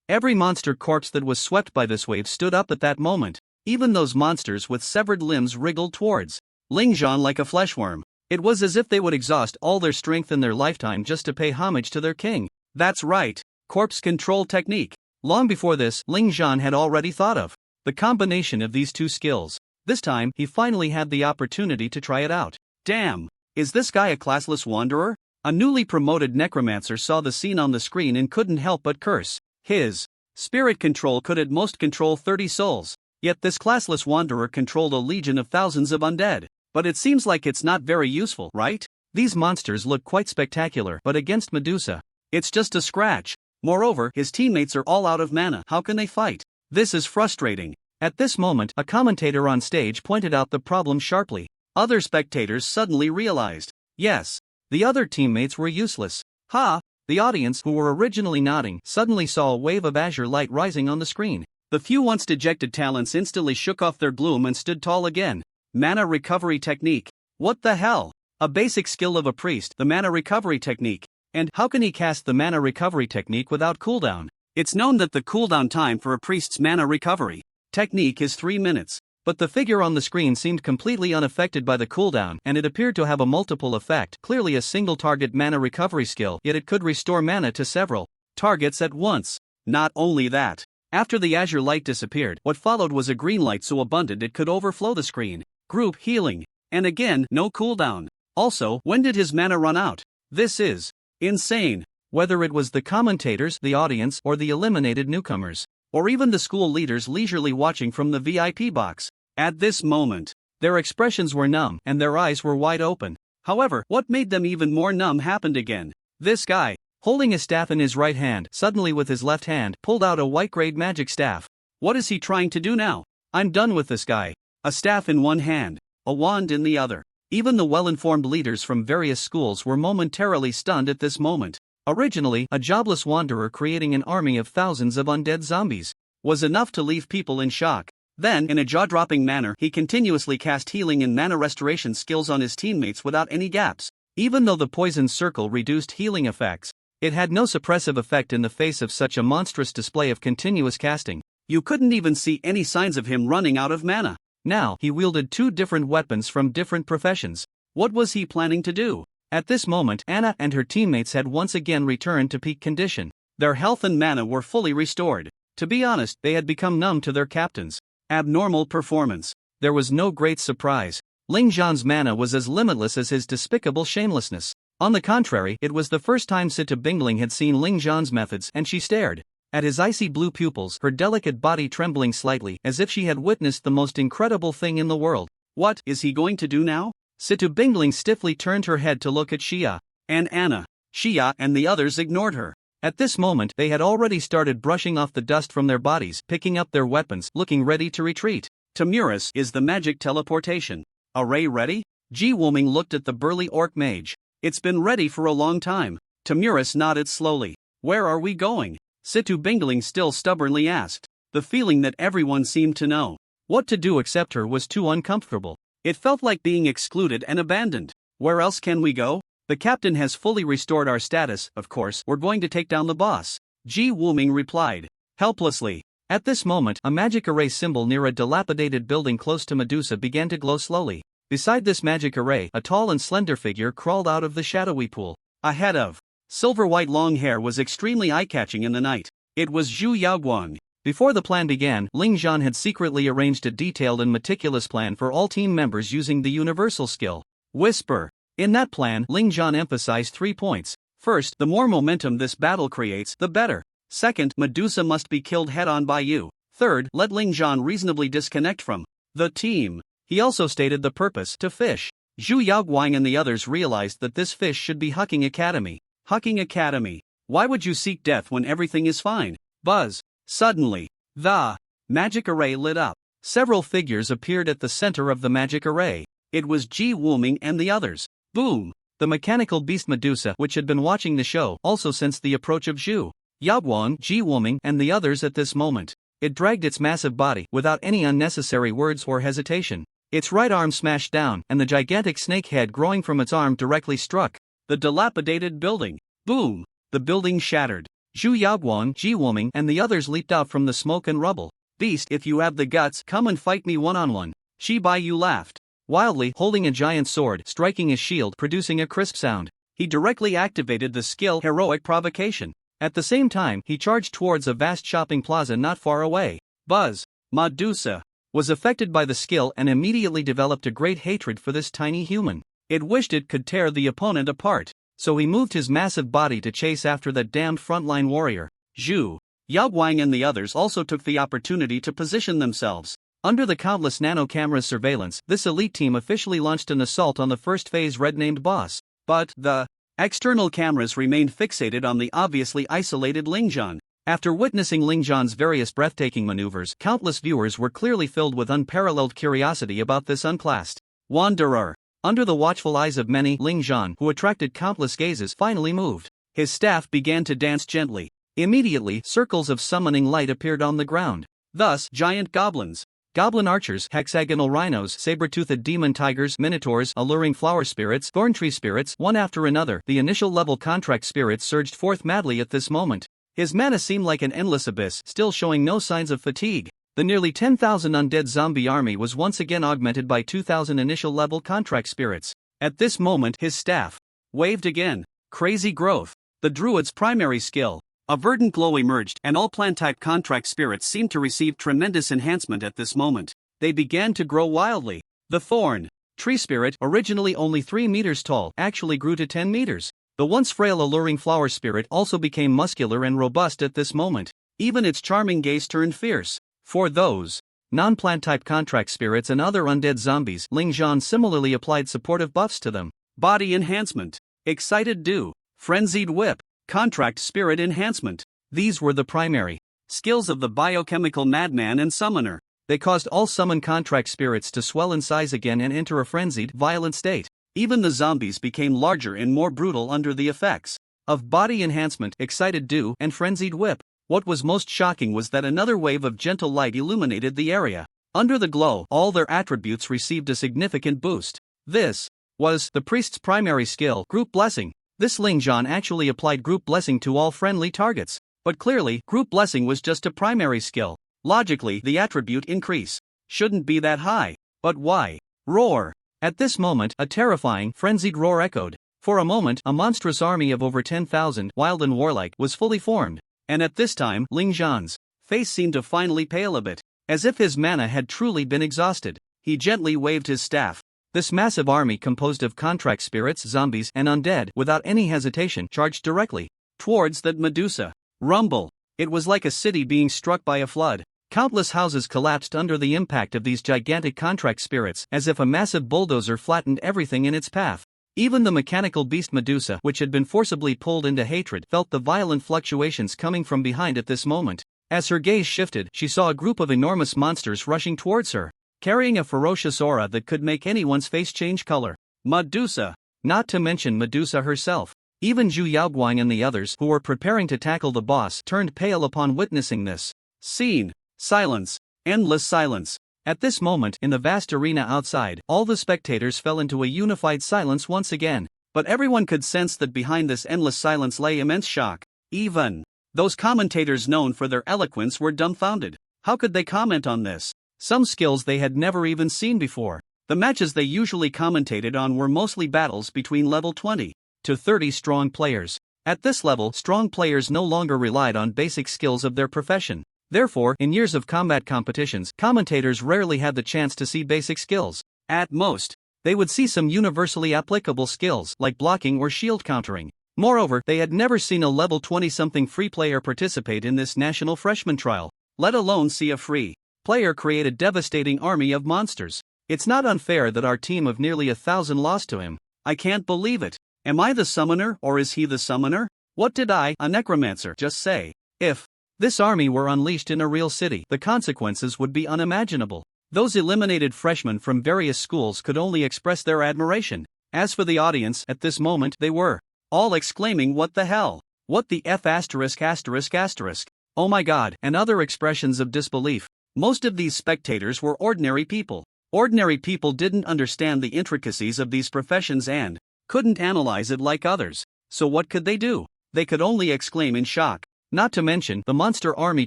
Every monster corpse that was swept by this wave stood up at that moment. Even those monsters with severed limbs wriggled towards Ling Zhan like a fleshworm. It was as if they would exhaust all their strength in their lifetime just to pay homage to their king. That's right, corpse control technique. Long before this, Ling Zhan had already thought of the combination of these two skills. This time, he finally had the opportunity to try it out. Damn! Is this guy a classless wanderer? A newly promoted necromancer saw the scene on the screen and couldn't help but curse. His spirit control could at most control 30 souls. Yet this classless wanderer controlled a legion of thousands of undead. But it seems like it's not very useful, right? These monsters look quite spectacular, but against Medusa, it's just a scratch. Moreover, his teammates are all out of mana. How can they fight? This is frustrating. At this moment, a commentator on stage pointed out the problem sharply. Other spectators suddenly realized, yes, the other teammates were useless. Ha! The audience, who were originally nodding, suddenly saw a wave of azure light rising on the screen. The few once dejected talents instantly shook off their gloom and stood tall again. Mana recovery technique. What the hell? A basic skill of a priest, the mana recovery technique. And how can he cast the mana recovery technique without cooldown? It's known that the cooldown time for a priest's mana recovery technique is 3 minutes. But the figure on the screen seemed completely unaffected by the cooldown, and it appeared to have a multiple effect, clearly a single target mana recovery skill, yet it could restore mana to several targets at once. Not only that, after the azure light disappeared, what followed was a green light so abundant it could overflow the screen. Group healing. And again, no cooldown. Also, when did his mana run out? This is insane. Whether it was the commentators, the audience, or the eliminated newcomers, or even the school leaders leisurely watching from the VIP box, at this moment, their expressions were numb and their eyes were wide open. However, what made them even more numb happened again. This guy, holding a staff in his right hand, suddenly with his left hand, pulled out a white-grade magic staff. What is he trying to do now? I'm done with this guy. A staff in one hand, a wand in the other. Even the well-informed leaders from various schools were momentarily stunned at this moment. Originally, a jobless wanderer creating an army of thousands of undead zombies was enough to leave people in shock. Then, in a jaw-dropping manner, he continuously cast healing and mana restoration skills on his teammates without any gaps. Even though the poison circle reduced healing effects, it had no suppressive effect in the face of such a monstrous display of continuous casting. You couldn't even see any signs of him running out of mana. Now he wielded two different weapons from different professions. What was he planning to do? At this moment, Anna and her teammates had once again returned to peak condition. Their health and mana were fully restored. To be honest, they had become numb to their captain's abnormal performance. There was no great surprise. Ling Zhan's mana was as limitless as his despicable shamelessness. On the contrary, it was the first time Sita Bingling had seen Ling Zhan's methods, and she stared at his icy blue pupils, her delicate body trembling slightly, as if she had witnessed the most incredible thing in the world. What is he going to do now? Sita Bingling stiffly turned her head to look at Xia and Anna. Xia and the others ignored her. At this moment, they had already started brushing off the dust from their bodies, picking up their weapons, looking ready to retreat. Tamurus is the magic teleportation array ready? Ji Wuming looked at the burly orc mage. It's been ready for a long time. Tamurus nodded slowly. Where are we going? Situ Bingling still stubbornly asked. The feeling that everyone seemed to know what to do except her was too uncomfortable. It felt like being excluded and abandoned. Where else can we go? The captain has fully restored our status, of course, we're going to take down the boss. Ji Wuming replied helplessly. At this moment, a magic array symbol near a dilapidated building close to Medusa began to glow slowly. Beside this magic array, a tall and slender figure crawled out of the shadowy pool. Ahead of silver-white long hair was extremely eye-catching in the night. It was Zhu Yaoguang. Before the plan began, Ling Zhan had secretly arranged a detailed and meticulous plan for all team members using the universal skill, Whisper. In that plan, Ling Zhan emphasized 3 points. First, the more momentum this battle creates, the better. Second, Medusa must be killed head-on by you. Third, let Ling Zhan reasonably disconnect from the team. He also stated the purpose, to fish. Zhu Yaoguang and the others realized that this fish should be Hucking Academy. Hucking Academy. Why would you seek death when everything is fine? Buzz. Suddenly, the magic array lit up. Several figures appeared at the center of the magic array. It was Ji Wuming and the others. Boom! The mechanical beast Medusa, which had been watching the show, also sensed the approach of Zhu Yaoguang, Ji Wuming, and the others at this moment. It dragged its massive body, without any unnecessary words or hesitation. Its right arm smashed down, and the gigantic snake head growing from its arm directly struck the dilapidated building. Boom! The building shattered. Zhu Yaoguang, Ji Wuming, and the others leaped out from the smoke and rubble. Beast, if you have the guts, come and fight me one-on-one. Shi Bai Yu laughed wildly, holding a giant sword, striking his shield, producing a crisp sound. He directly activated the skill Heroic Provocation. At the same time, he charged towards a vast shopping plaza not far away. Buzz. Medusa was affected by the skill and immediately developed a great hatred for this tiny human. It wished it could tear the opponent apart. So he moved his massive body to chase after that damned frontline warrior. Zhu Yaoguang and the others also took the opportunity to position themselves. Under the countless nano-cameras' surveillance, this elite team officially launched an assault on the first phase red-named boss. But the external cameras remained fixated on the obviously isolated Ling Zhan. After witnessing Ling Zhan's various breathtaking maneuvers, countless viewers were clearly filled with unparalleled curiosity about this unclassed wanderer. Under the watchful eyes of many, Ling Zhan, who attracted countless gazes, finally moved. His staff began to dance gently. Immediately, circles of summoning light appeared on the ground. Thus, giant goblins, goblin archers, hexagonal rhinos, saber-toothed demon tigers, minotaurs, alluring flower spirits, thorntree spirits, one after another, the initial level contract spirits surged forth madly at this moment. His mana seemed like an endless abyss, still showing no signs of fatigue. The nearly 10,000 undead zombie army was once again augmented by 2,000 initial level contract spirits. At this moment, his staff waved again. Crazy growth. The druid's primary skill, a verdant glow, emerged, and all plant-type contract spirits seemed to receive tremendous enhancement at this moment. They began to grow wildly. The thorn tree spirit, originally only 3 meters tall, actually grew to 10 meters. The once frail alluring flower spirit also became muscular and robust at this moment. Even its charming gaze turned fierce. For those non-plant-type contract spirits and other undead zombies, Ling Zhan similarly applied supportive buffs to them. Body enhancement, excited dew, frenzied whip, contract spirit enhancement. These were the primary skills of the biochemical madman and summoner. They caused all summoned contract spirits to swell in size again and enter a frenzied, violent state. Even the zombies became larger and more brutal under the effects of body enhancement, excited dew, and frenzied whip. What was most shocking was that another wave of gentle light illuminated the area. Under the glow, all their attributes received a significant boost. This was the priest's primary skill, Group Blessing. This Ling Zhan actually applied Group Blessing to all friendly targets. But clearly, Group Blessing was just a primary skill. Logically, the attribute increase shouldn't be that high. But why? Roar! At this moment, a terrifying, frenzied roar echoed. For a moment, a monstrous army of over 10,000, wild and warlike, was fully formed. And at this time, Ling Zhan's face seemed to finally pale a bit, as if his mana had truly been exhausted. He gently waved his staff. This massive army, composed of contract spirits, zombies, and undead, without any hesitation, charged directly towards that Medusa. Rumble! It was like a city being struck by a flood. Countless houses collapsed under the impact of these gigantic contract spirits, as if a massive bulldozer flattened everything in its path. Even the mechanical beast Medusa, which had been forcibly pulled into hatred, felt the violent fluctuations coming from behind at this moment. As her gaze shifted, she saw a group of enormous monsters rushing towards her, carrying a ferocious aura that could make anyone's face change color. Medusa! Not to mention Medusa herself. Even Zhu Yaoguang and the others, who were preparing to tackle the boss, turned pale upon witnessing this scene. Silence. Endless silence. At this moment, in the vast arena outside, all the spectators fell into a unified silence once again. But everyone could sense that behind this endless silence lay immense shock. Even those commentators known for their eloquence were dumbfounded. How could they comment on this? Some skills they had never even seen before. The matches they usually commentated on were mostly battles between level 20 to 30 strong players. At this level, strong players no longer relied on basic skills of their profession. Therefore, in years of combat competitions, commentators rarely had the chance to see basic skills. At most, they would see some universally applicable skills like blocking or shield countering. Moreover, they had never seen a level 20-something free player participate in this national freshman trial, let alone see a free player create a devastating army of monsters. It's not unfair that our team of nearly 1,000 lost to him. I can't believe it. Am I the summoner, or is he the summoner? What did I, a necromancer, just say? If this army were unleashed in a real city, the consequences would be unimaginable. Those eliminated freshmen from various schools could only express their admiration. As for the audience, at this moment, they were all exclaiming, "What the hell? What the F asterisk asterisk asterisk? Oh my god," and other expressions of disbelief. Most of these spectators were ordinary people. Ordinary people didn't understand the intricacies of these professions and couldn't analyze it like others. So what could they do? They could only exclaim in shock. Not to mention, the monster army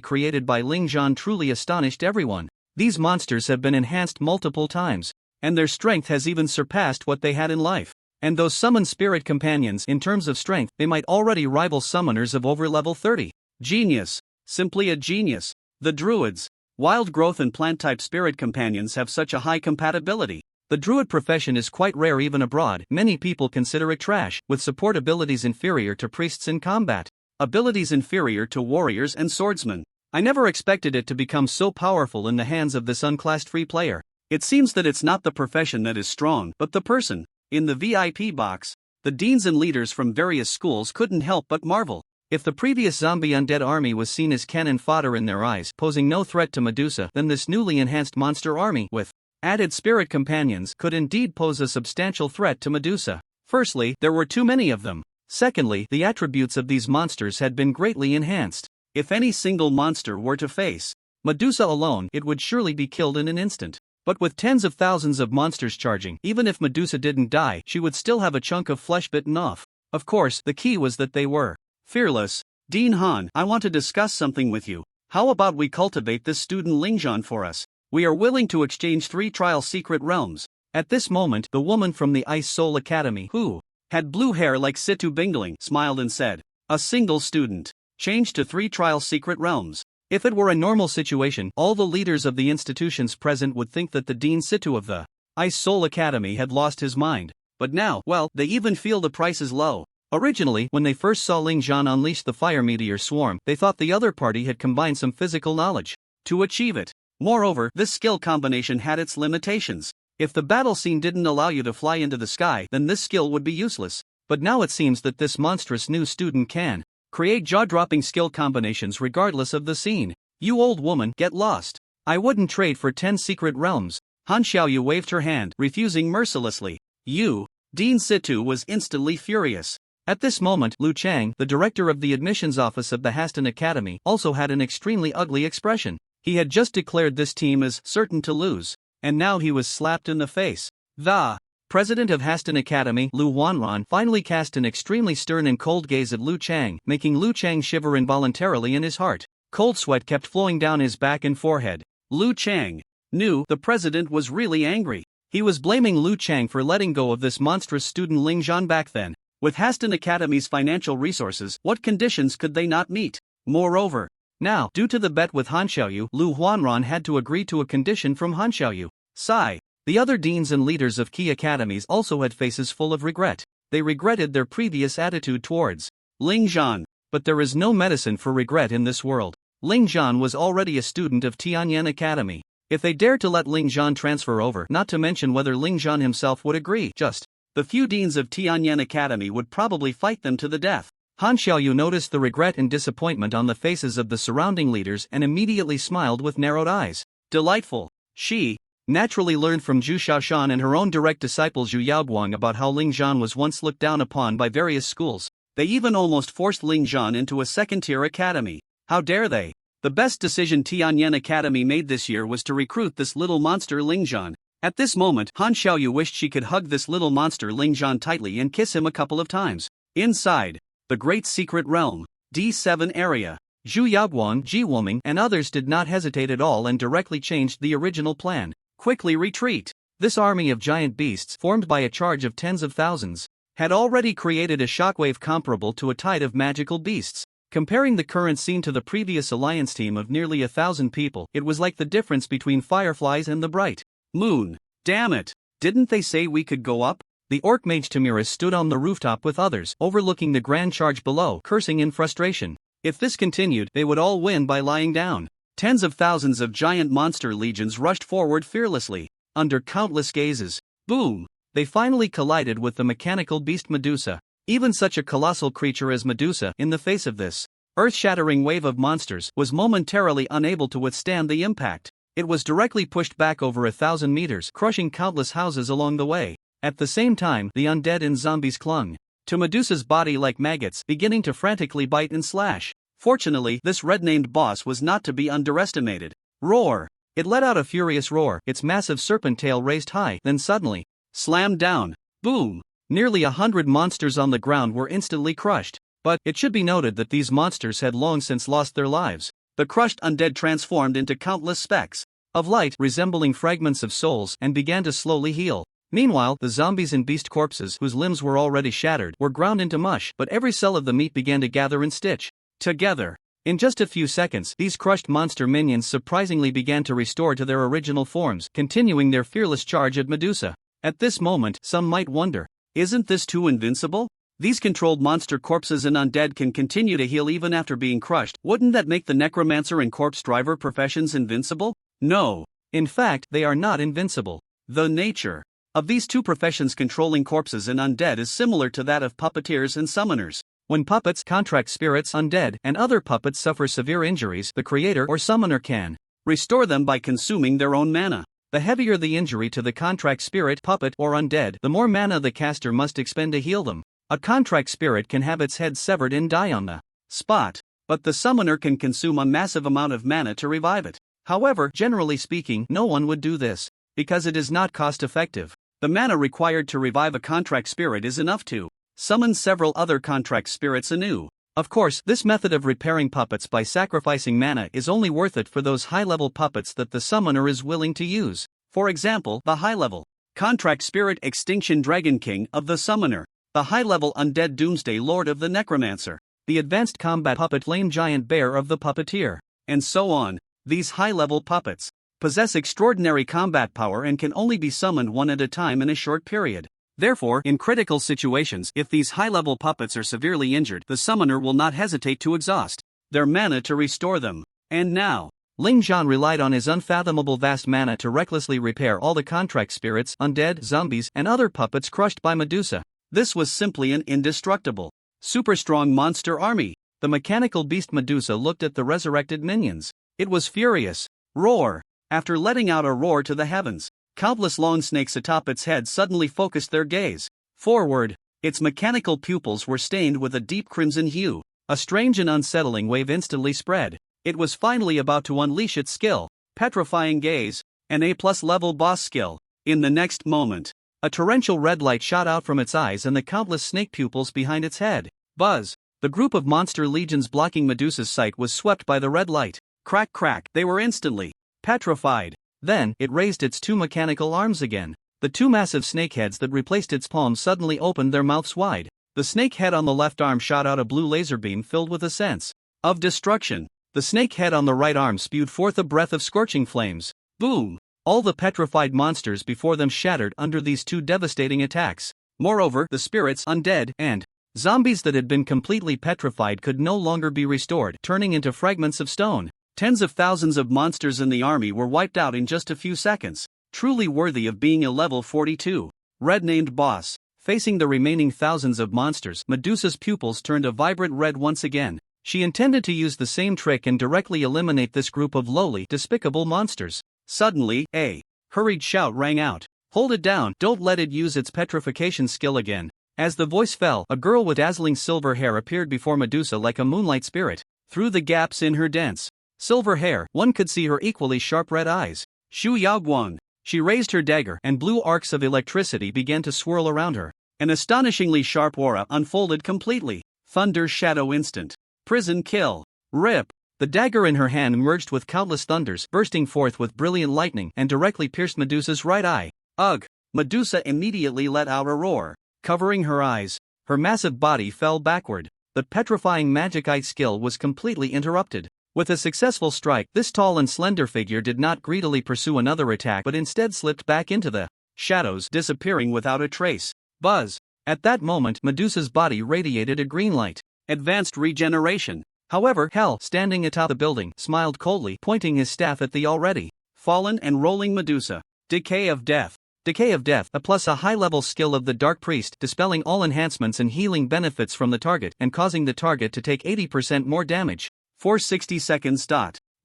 created by Ling Zhan truly astonished everyone. These monsters have been enhanced multiple times, and their strength has even surpassed what they had in life. And those summoned spirit companions, in terms of strength, they might already rival summoners of over level 30. Genius. Simply a genius. The druids. Wild growth and plant-type spirit companions have such a high compatibility. The druid profession is quite rare even abroad. Many people consider it trash, with support abilities inferior to priests in combat. Abilities inferior to warriors and swordsmen. I never expected it to become so powerful in the hands of this unclassed free player. It seems that it's not the profession that is strong, but the person. In the VIP box, the deans and leaders from various schools couldn't help but marvel. If the previous zombie undead army was seen as cannon fodder in their eyes, posing no threat to Medusa, then this newly enhanced monster army, with added spirit companions, could indeed pose a substantial threat to Medusa. Firstly, there were too many of them. Secondly, the attributes of these monsters had been greatly enhanced. If any single monster were to face Medusa alone, it would surely be killed in an instant. But with tens of thousands of monsters charging, even if Medusa didn't die, she would still have a chunk of flesh bitten off. Of course, the key was that they were fearless. Dean Han, I want to discuss something with you. How about we cultivate this student Lingzhan for us? We are willing to exchange 3 trial secret realms. At this moment, the woman from the Ice Soul Academy, who had blue hair like Situ Bingling, smiled and said, "A single student. Changed to 3 trial secret realms." If it were a normal situation, all the leaders of the institutions present would think that the Dean Situ of the Ice Soul Academy had lost his mind. But now, well, they even feel the price is low. Originally, when they first saw Ling Zhan unleash the fire meteor swarm, they thought the other party had combined some physical knowledge to achieve it. Moreover, this skill combination had its limitations. If the battle scene didn't allow you to fly into the sky, then this skill would be useless. But now it seems that this monstrous new student can create jaw-dropping skill combinations regardless of the scene. You old woman, get lost. I wouldn't trade for 10 secret realms. Han Xiaoyu waved her hand, refusing mercilessly. You, Dean Situ was instantly furious. At this moment, Lu Chang, the director of the admissions office of the Haston Academy, also had an extremely ugly expression. He had just declared this team as certain to lose, and now he was slapped in the face. The president of Haston Academy, Lu Wanran, finally cast an extremely stern and cold gaze at Lu Chang, making Lu Chang shiver involuntarily in his heart. Cold sweat kept flowing down his back and forehead. Lu Chang, knew the president was really angry. He was blaming Liu Chang for letting go of this monstrous student Ling Zhan back then. With Haston Academy's financial resources, what conditions could they not meet? Moreover, now, due to the bet with Han Xiaoyu, Lu Huanran had to agree to a condition from Han Xiaoyu. Sigh. The other deans and leaders of key academies also had faces full of regret. They regretted their previous attitude towards Ling Zhan. But there is no medicine for regret in this world. Ling Zhan was already a student of Tianyan Academy. If they dared to let Ling Zhan transfer over, not to mention whether Ling Zhan himself would agree, just the few deans of Tianyan Academy would probably fight them to the death. Han Xiaoyu noticed the regret and disappointment on the faces of the surrounding leaders and immediately smiled with narrowed eyes. Delightful. She naturally learned from Zhu Shaoshan and her own direct disciple Zhu Yaoguang about how Ling Zhan was once looked down upon by various schools. They even almost forced Ling Zhan into a second-tier academy. How dare they? The best decision Tianyan Academy made this year was to recruit this little monster Ling Zhan. At this moment, Han Xiaoyu wished she could hug this little monster Ling Zhan tightly and kiss him a couple of times. Inside the Great Secret Realm, D7 area, Zhu Yaoguang, Ji Woming, and others did not hesitate at all and directly changed the original plan. Quickly retreat. This army of giant beasts, formed by a charge of tens of thousands, had already created a shockwave comparable to a tide of magical beasts. Comparing the current scene to the previous alliance team of nearly 1,000 people, it was like the difference between fireflies and the bright moon. Damn it! Didn't they say we could go up? The orc mage Tamiris stood on the rooftop with others, overlooking the grand charge below, cursing in frustration. If this continued, they would all win by lying down. Tens of thousands of giant monster legions rushed forward fearlessly, under countless gazes. Boom! They finally collided with the mechanical beast Medusa. Even such a colossal creature as Medusa, in the face of this earth-shattering wave of monsters, was momentarily unable to withstand the impact. It was directly pushed back over 1,000 meters, crushing countless houses along the way. At the same time, the undead and zombies clung to Medusa's body like maggots, beginning to frantically bite and slash. Fortunately, this red-named boss was not to be underestimated. Roar! It let out a furious roar, its massive serpent tail raised high, then suddenly slammed down. Boom! Nearly 100 monsters on the ground were instantly crushed. But it should be noted that these monsters had long since lost their lives. The crushed undead transformed into countless specks of light resembling fragments of souls and began to slowly heal. Meanwhile, the zombies and beast corpses, whose limbs were already shattered, were ground into mush, but every cell of the meat began to gather and stitch together. In just a few seconds, these crushed monster minions surprisingly began to restore to their original forms, continuing their fearless charge at Medusa. At this moment, some might wonder, isn't this too invincible? These controlled monster corpses and undead can continue to heal even after being crushed. Wouldn't that make the necromancer and corpse driver professions invincible? No. In fact, they are not invincible. The nature of these two professions controlling corpses and undead is similar to that of puppeteers and summoners. When puppets, contract spirits, undead, and other puppets suffer severe injuries, the creator or summoner can restore them by consuming their own mana. The heavier the injury to the contract spirit, puppet, or undead, the more mana the caster must expend to heal them. A contract spirit can have its head severed and die on the spot, but the summoner can consume a massive amount of mana to revive it. However, generally speaking, no one would do this, because it is not cost-effective. The mana required to revive a contract spirit is enough to summon several other contract spirits anew. Of course, this method of repairing puppets by sacrificing mana is only worth it for those high-level puppets that the summoner is willing to use. For example, the high-level contract spirit Extinction Dragon King of the summoner, the high-level undead Doomsday Lord of the necromancer, the advanced combat puppet Flame Giant Bear of the puppeteer, and so on. These high-level puppets possess extraordinary combat power and can only be summoned one at a time in a short period. Therefore, in critical situations, if these high-level puppets are severely injured, the summoner will not hesitate to exhaust their mana to restore them. And now, Ling Zhan relied on his unfathomable vast mana to recklessly repair all the contract spirits, undead, zombies, and other puppets crushed by Medusa. This was simply an indestructible, super-strong monster army. The mechanical beast Medusa looked at the resurrected minions. It was furious. Roar! After letting out a roar to the heavens, countless long snakes atop its head suddenly focused their gaze forward. Its mechanical pupils were stained with a deep crimson hue. A strange and unsettling wave instantly spread. It was finally about to unleash its skill, petrifying gaze, an A+ level boss skill. In the next moment, a torrential red light shot out from its eyes and the countless snake pupils behind its head. Buzz! The group of monster legions blocking Medusa's sight was swept by the red light. Crack crack, they were instantly petrified. Then, it raised its two mechanical arms again. The two massive snake heads that replaced its palms suddenly opened their mouths wide. The snake head on the left arm shot out a blue laser beam filled with a sense of destruction. The snake head on the right arm spewed forth a breath of scorching flames. Boom! All the petrified monsters before them shattered under these two devastating attacks. Moreover, the spirits, undead, and zombies that had been completely petrified could no longer be restored, turning into fragments of stone. Tens of thousands of monsters in the army were wiped out in just a few seconds. Truly worthy of being a level 42. Red-named boss. Facing the remaining thousands of monsters, Medusa's pupils turned a vibrant red once again. She intended to use the same trick and directly eliminate this group of lowly, despicable monsters. Suddenly, a hurried shout rang out. Hold it down, don't let it use its petrification skill again. As the voice fell, a girl with dazzling silver hair appeared before Medusa like a moonlight spirit. Through the gaps in her dense silver hair, one could see her equally sharp red eyes. Shu Yaoguang. She raised her dagger, and blue arcs of electricity began to swirl around her. An astonishingly sharp aura unfolded completely. Thunder shadow instant. Prison kill. Rip. The dagger in her hand merged with countless thunders, bursting forth with brilliant lightning and directly pierced Medusa's right eye. Ugh! Medusa immediately let out a roar. Covering her eyes, her massive body fell backward. The petrifying magic eye skill was completely interrupted. With a successful strike, this tall and slender figure did not greedily pursue another attack but instead slipped back into the shadows, disappearing without a trace. Buzz! At that moment, Medusa's body radiated a green light. Advanced regeneration. However, Hell, standing atop the building, smiled coldly, pointing his staff at the already fallen and rolling Medusa. Decay of Death. Decay of Death, a high-level skill of the Dark Priest, dispelling all enhancements and healing benefits from the target and causing the target to take 80% more damage. For 60 seconds.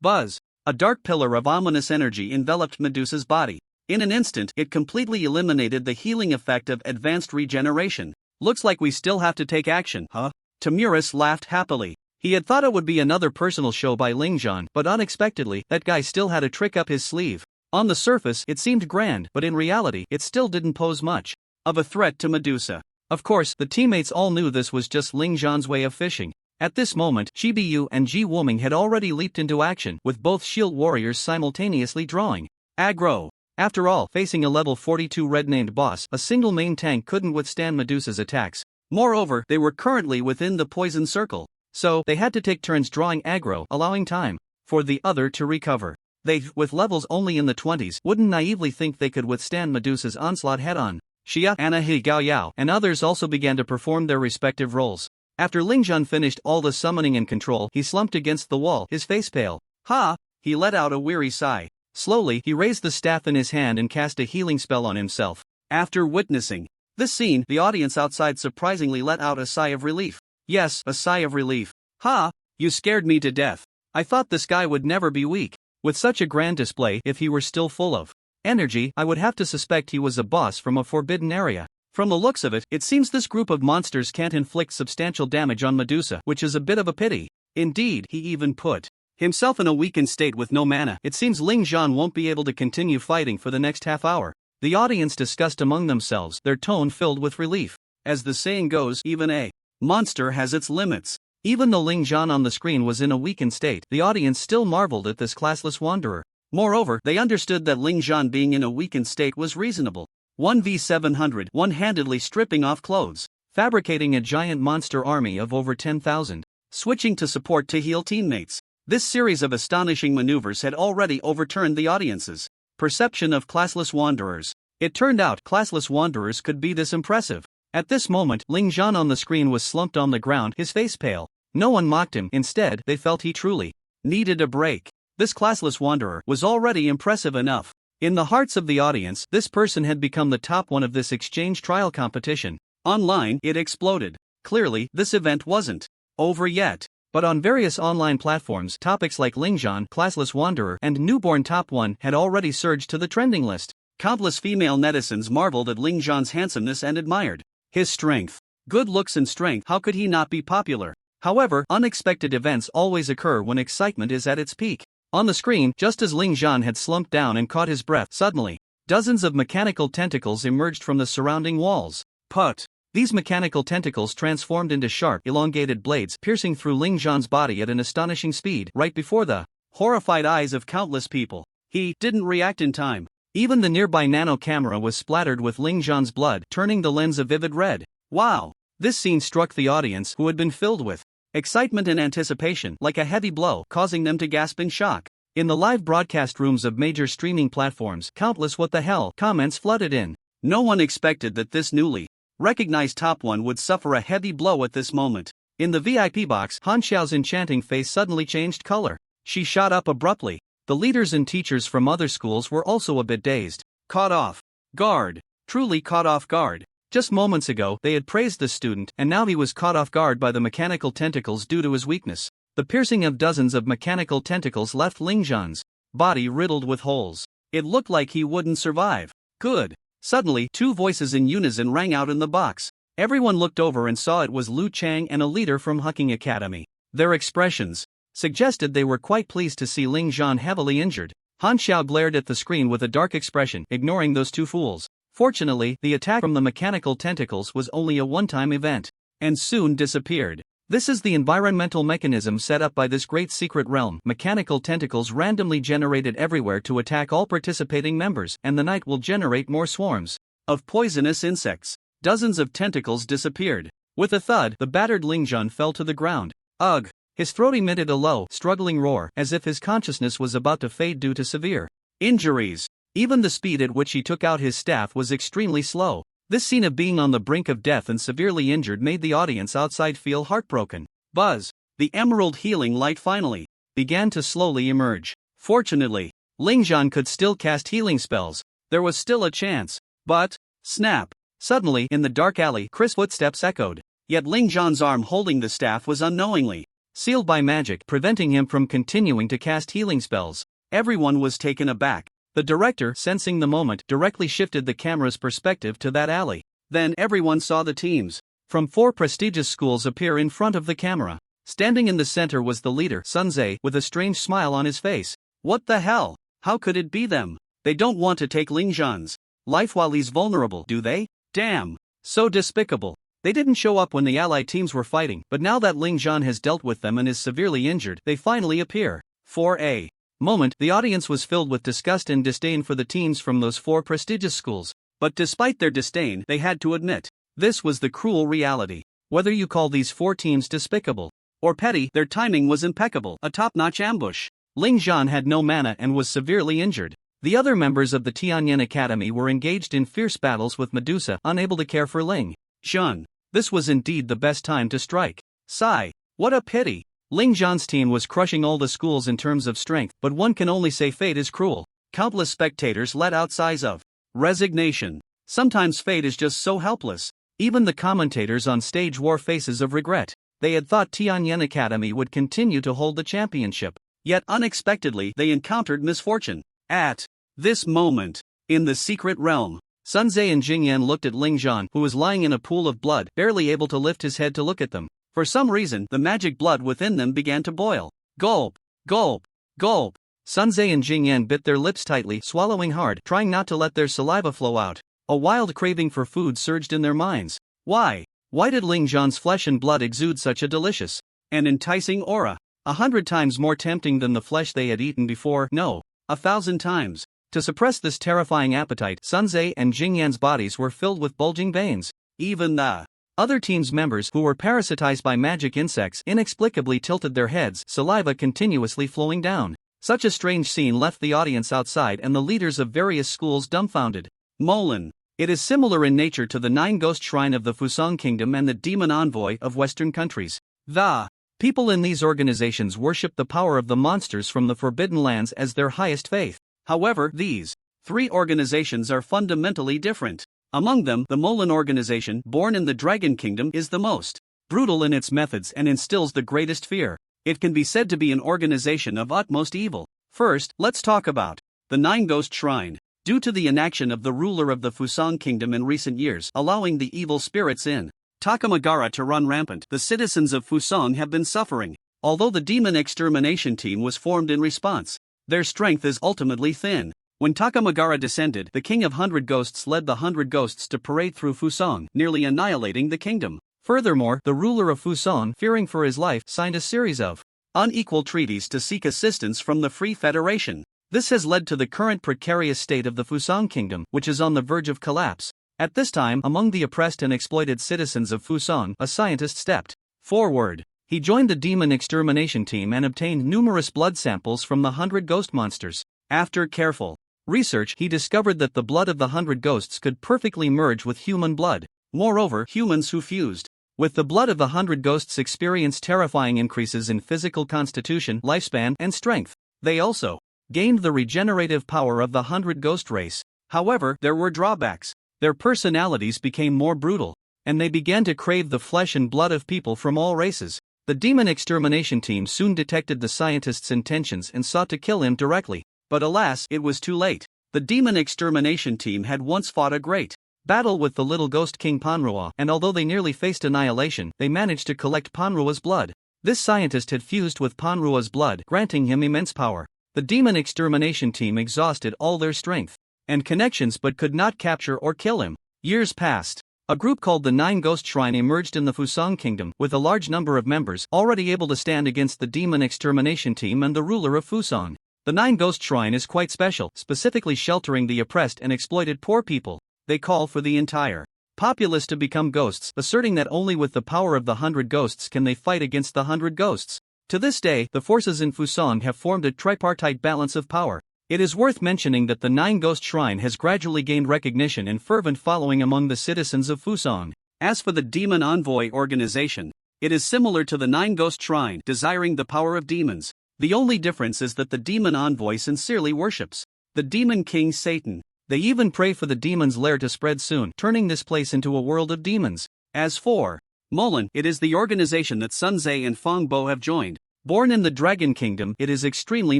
Buzz! A dark pillar of ominous energy enveloped Medusa's body. In an instant, it completely eliminated the healing effect of advanced regeneration. Looks like we still have to take action, huh? Tamuris laughed happily. He had thought it would be another personal show by Lingzhan, but unexpectedly, that guy still had a trick up his sleeve. On the surface, it seemed grand, but in reality, it still didn't pose much of a threat to Medusa. Of course, the teammates all knew this was just Lingzhan's way of fishing. At this moment, Chibiyu and Ji Woming had already leaped into action, with both shield warriors simultaneously drawing aggro. After all, facing a level 42 red-named boss, a single main tank couldn't withstand Medusa's attacks. Moreover, they were currently within the poison circle, so they had to take turns drawing aggro, allowing time for the other to recover. They, with levels only in the 20s, wouldn't naively think they could withstand Medusa's onslaught head-on. Xia, Anna He Gao Yao, and others also began to perform their respective roles. After Lingzhan finished all the summoning and control, he slumped against the wall, his face pale. Ha! He let out a weary sigh. Slowly, he raised the staff in his hand and cast a healing spell on himself. After witnessing this scene, the audience outside surprisingly let out a sigh of relief. Yes, a sigh of relief. Ha! You scared me to death. I thought this guy would never be weak. With such a grand display, if he were still full of energy, I would have to suspect he was a boss from a forbidden area. From the looks of it, it seems this group of monsters can't inflict substantial damage on Medusa, which is a bit of a pity. Indeed, he even put himself in a weakened state with no mana. It seems Lingzhan won't be able to continue fighting for the next half hour. The audience discussed among themselves, their tone filled with relief. As the saying goes, even a monster has its limits. Even though Lingzhan on the screen was in a weakened state, the audience still marveled at this classless wanderer. Moreover, they understood that Lingzhan being in a weakened state was reasonable. 1v700, one-handedly stripping off clothes, fabricating a giant monster army of over 10,000, switching to support to heal teammates. This series of astonishing maneuvers had already overturned the audience's perception of classless wanderers. It turned out classless wanderers could be this impressive. At this moment, Lingzhan on the screen was slumped on the ground, his face pale. No one mocked him, instead, they felt he truly needed a break. This classless wanderer was already impressive enough. In the hearts of the audience, this person had become the top one of this exchange trial competition. Online, it exploded. Clearly, this event wasn't over yet. But on various online platforms, topics like Lingzhan, classless wanderer, and newborn top 1 had already surged to the trending list. Countless female netizens marveled at Lingzhan's handsomeness and admired his strength. Good looks and strength, how could he not be popular? However, unexpected events always occur when excitement is at its peak. On the screen, just as Lingzhan had slumped down and caught his breath, suddenly, dozens of mechanical tentacles emerged from the surrounding walls. Put! These mechanical tentacles transformed into sharp, elongated blades, piercing through Lingzhan's body at an astonishing speed, right before the horrified eyes of countless people. He didn't react in time. Even the nearby nano camera was splattered with Ling Zhan's blood, turning the lens a vivid red. Wow! This scene struck the audience, who had been filled with excitement and anticipation, like a heavy blow, causing them to gasp in shock. In the live broadcast rooms of major streaming platforms, countless "what the hell" comments flooded in. No one expected that this newly recognized top one would suffer a heavy blow at this moment. In the VIP box, Han Xiao's enchanting face suddenly changed color. She shot up abruptly. The leaders and teachers from other schools were also a bit dazed. Caught off guard. Truly caught off guard. Just moments ago, they had praised the student, and now he was caught off guard by the mechanical tentacles due to his weakness. The piercing of dozens of mechanical tentacles left Ling Zhan's body riddled with holes. It looked like he wouldn't survive. Good. Suddenly, two voices in unison rang out in the box. Everyone looked over and saw it was Lu Chang and a leader from Hucking Academy. Their expressions suggested they were quite pleased to see Ling Zhan heavily injured. Han Xiao glared at the screen with a dark expression, ignoring those two fools. Fortunately, the attack from the mechanical tentacles was only a one-time event, and soon disappeared. This is the environmental mechanism set up by this great secret realm. Mechanical tentacles randomly generated everywhere to attack all participating members, and the night will generate more swarms of poisonous insects. Dozens of tentacles disappeared. With a thud, the battered Ling Zhan fell to the ground. Ugh! His throat emitted a low, struggling roar, as if his consciousness was about to fade due to severe injuries. Even the speed at which he took out his staff was extremely slow. This scene of being on the brink of death and severely injured made the audience outside feel heartbroken. Buzz! The emerald healing light finally began to slowly emerge. Fortunately, Ling Zhan could still cast healing spells. There was still a chance. But, snap! Suddenly, in the dark alley, crisp footsteps echoed. Yet Ling Zhan's arm holding the staff was unknowingly sealed by magic, preventing him from continuing to cast healing spells. Everyone was taken aback. The director, sensing the moment, directly shifted the camera's perspective to that alley. Then everyone saw the teams from 4 prestigious schools appear in front of the camera. Standing in the center was the leader, Sun Zhe, with a strange smile on his face. What the hell? How could it be them? They don't want to take Ling Zhan's life while he's vulnerable, do they? Damn! So despicable. They didn't show up when the allied teams were fighting, but now that Ling Zhan has dealt with them and is severely injured, they finally appear. For a moment, the audience was filled with disgust and disdain for the teams from those 4 prestigious schools. But despite their disdain, they had to admit, this was the cruel reality. Whether you call these 4 teams despicable or petty, their timing was impeccable, a top-notch ambush. Ling Zhan had no mana and was severely injured. The other members of the Tianyan Academy were engaged in fierce battles with Medusa, unable to care for Ling Zhan. This was indeed the best time to strike. Sigh. What a pity. Ling Zhan's team was crushing all the schools in terms of strength, but one can only say fate is cruel. Countless spectators let out sighs of resignation. Sometimes fate is just so helpless. Even the commentators on stage wore faces of regret. They had thought Tianyan Academy would continue to hold the championship. Yet unexpectedly they encountered misfortune. At this moment, in the secret realm, Sun Zhe and Jingyan looked at Ling Zhan, who was lying in a pool of blood, barely able to lift his head to look at them. For some reason, the magic blood within them began to boil. Gulp! Gulp! Gulp! Sun Zhe and Jingyan bit their lips tightly, swallowing hard, trying not to let their saliva flow out. A wild craving for food surged in their minds. Why did Ling Zhan's flesh and blood exude such a delicious and enticing aura? 100 times more tempting than the flesh they had eaten before, no, 1,000 times. To suppress this terrifying appetite, Sun Zhe and Jingyan's bodies were filled with bulging veins. Even the other team's members, who were parasitized by magic insects, inexplicably tilted their heads, saliva continuously flowing down. Such a strange scene left the audience outside and the leaders of various schools dumbfounded. Molan. It is similar in nature to the 9-ghost shrine of the Fusang Kingdom and the demon envoy of Western countries. The people in these organizations worship the power of the monsters from the Forbidden Lands as their highest faith. However, these 3 organizations are fundamentally different. Among them, the Molan organization, born in the Dragon Kingdom, is the most brutal in its methods and instills the greatest fear. It can be said to be an organization of utmost evil. First, let's talk about the 9-ghost shrine. Due to the inaction of the ruler of the Fusang Kingdom in recent years, allowing the evil spirits in Takamagara to run rampant, the citizens of Fusang have been suffering. Although the demon extermination team was formed in response, their strength is ultimately thin. When Takamagara descended, the King of 100 Ghosts led the 100 Ghosts to parade through Fusang, nearly annihilating the kingdom. Furthermore, the ruler of Fusang, fearing for his life, signed a series of unequal treaties to seek assistance from the Free Federation. This has led to the current precarious state of the Fusang Kingdom, which is on the verge of collapse. At this time, among the oppressed and exploited citizens of Fusang, a scientist stepped forward. He joined the demon extermination team and obtained numerous blood samples from the 100 ghost monsters. After careful research, he discovered that the blood of the 100 ghosts could perfectly merge with human blood. Moreover, humans who fused with the blood of the 100 ghosts experienced terrifying increases in physical constitution, lifespan, and strength. They also gained the regenerative power of the 100 ghost race. However, there were drawbacks. Their personalities became more brutal, and they began to crave the flesh and blood of people from all races. The demon extermination team soon detected the scientist's intentions and sought to kill him directly. But alas, it was too late. The demon extermination team had once fought a great battle with the little ghost king Manhwa, and although they nearly faced annihilation, they managed to collect Manhwa's blood. This scientist had fused with Manhwa's blood, granting him immense power. The demon extermination team exhausted all their strength and connections but could not capture or kill him. Years passed. A group called the Nine Ghost Shrine emerged in the Fusang Kingdom, with a large number of members already able to stand against the demon extermination team and the ruler of Fusang. The Nine Ghost Shrine is quite special, specifically sheltering the oppressed and exploited poor people. They call for the entire populace to become ghosts, asserting that only with the power of the 100 ghosts can they fight against the 100 ghosts. To this day, the forces in Fusang have formed a tripartite balance of power. It is worth mentioning that the Nine Ghost Shrine has gradually gained recognition and fervent following among the citizens of Fusang. As for the Demon Envoy organization, it is similar to the Nine Ghost Shrine, desiring the power of demons. The only difference is that the Demon Envoy sincerely worships the Demon King Satan. They even pray for the demon's lair to spread soon, turning this place into a world of demons. As for Molan, it is the organization that Sun Tzu and Fang Bo have joined. Born in the Dragon Kingdom, it is extremely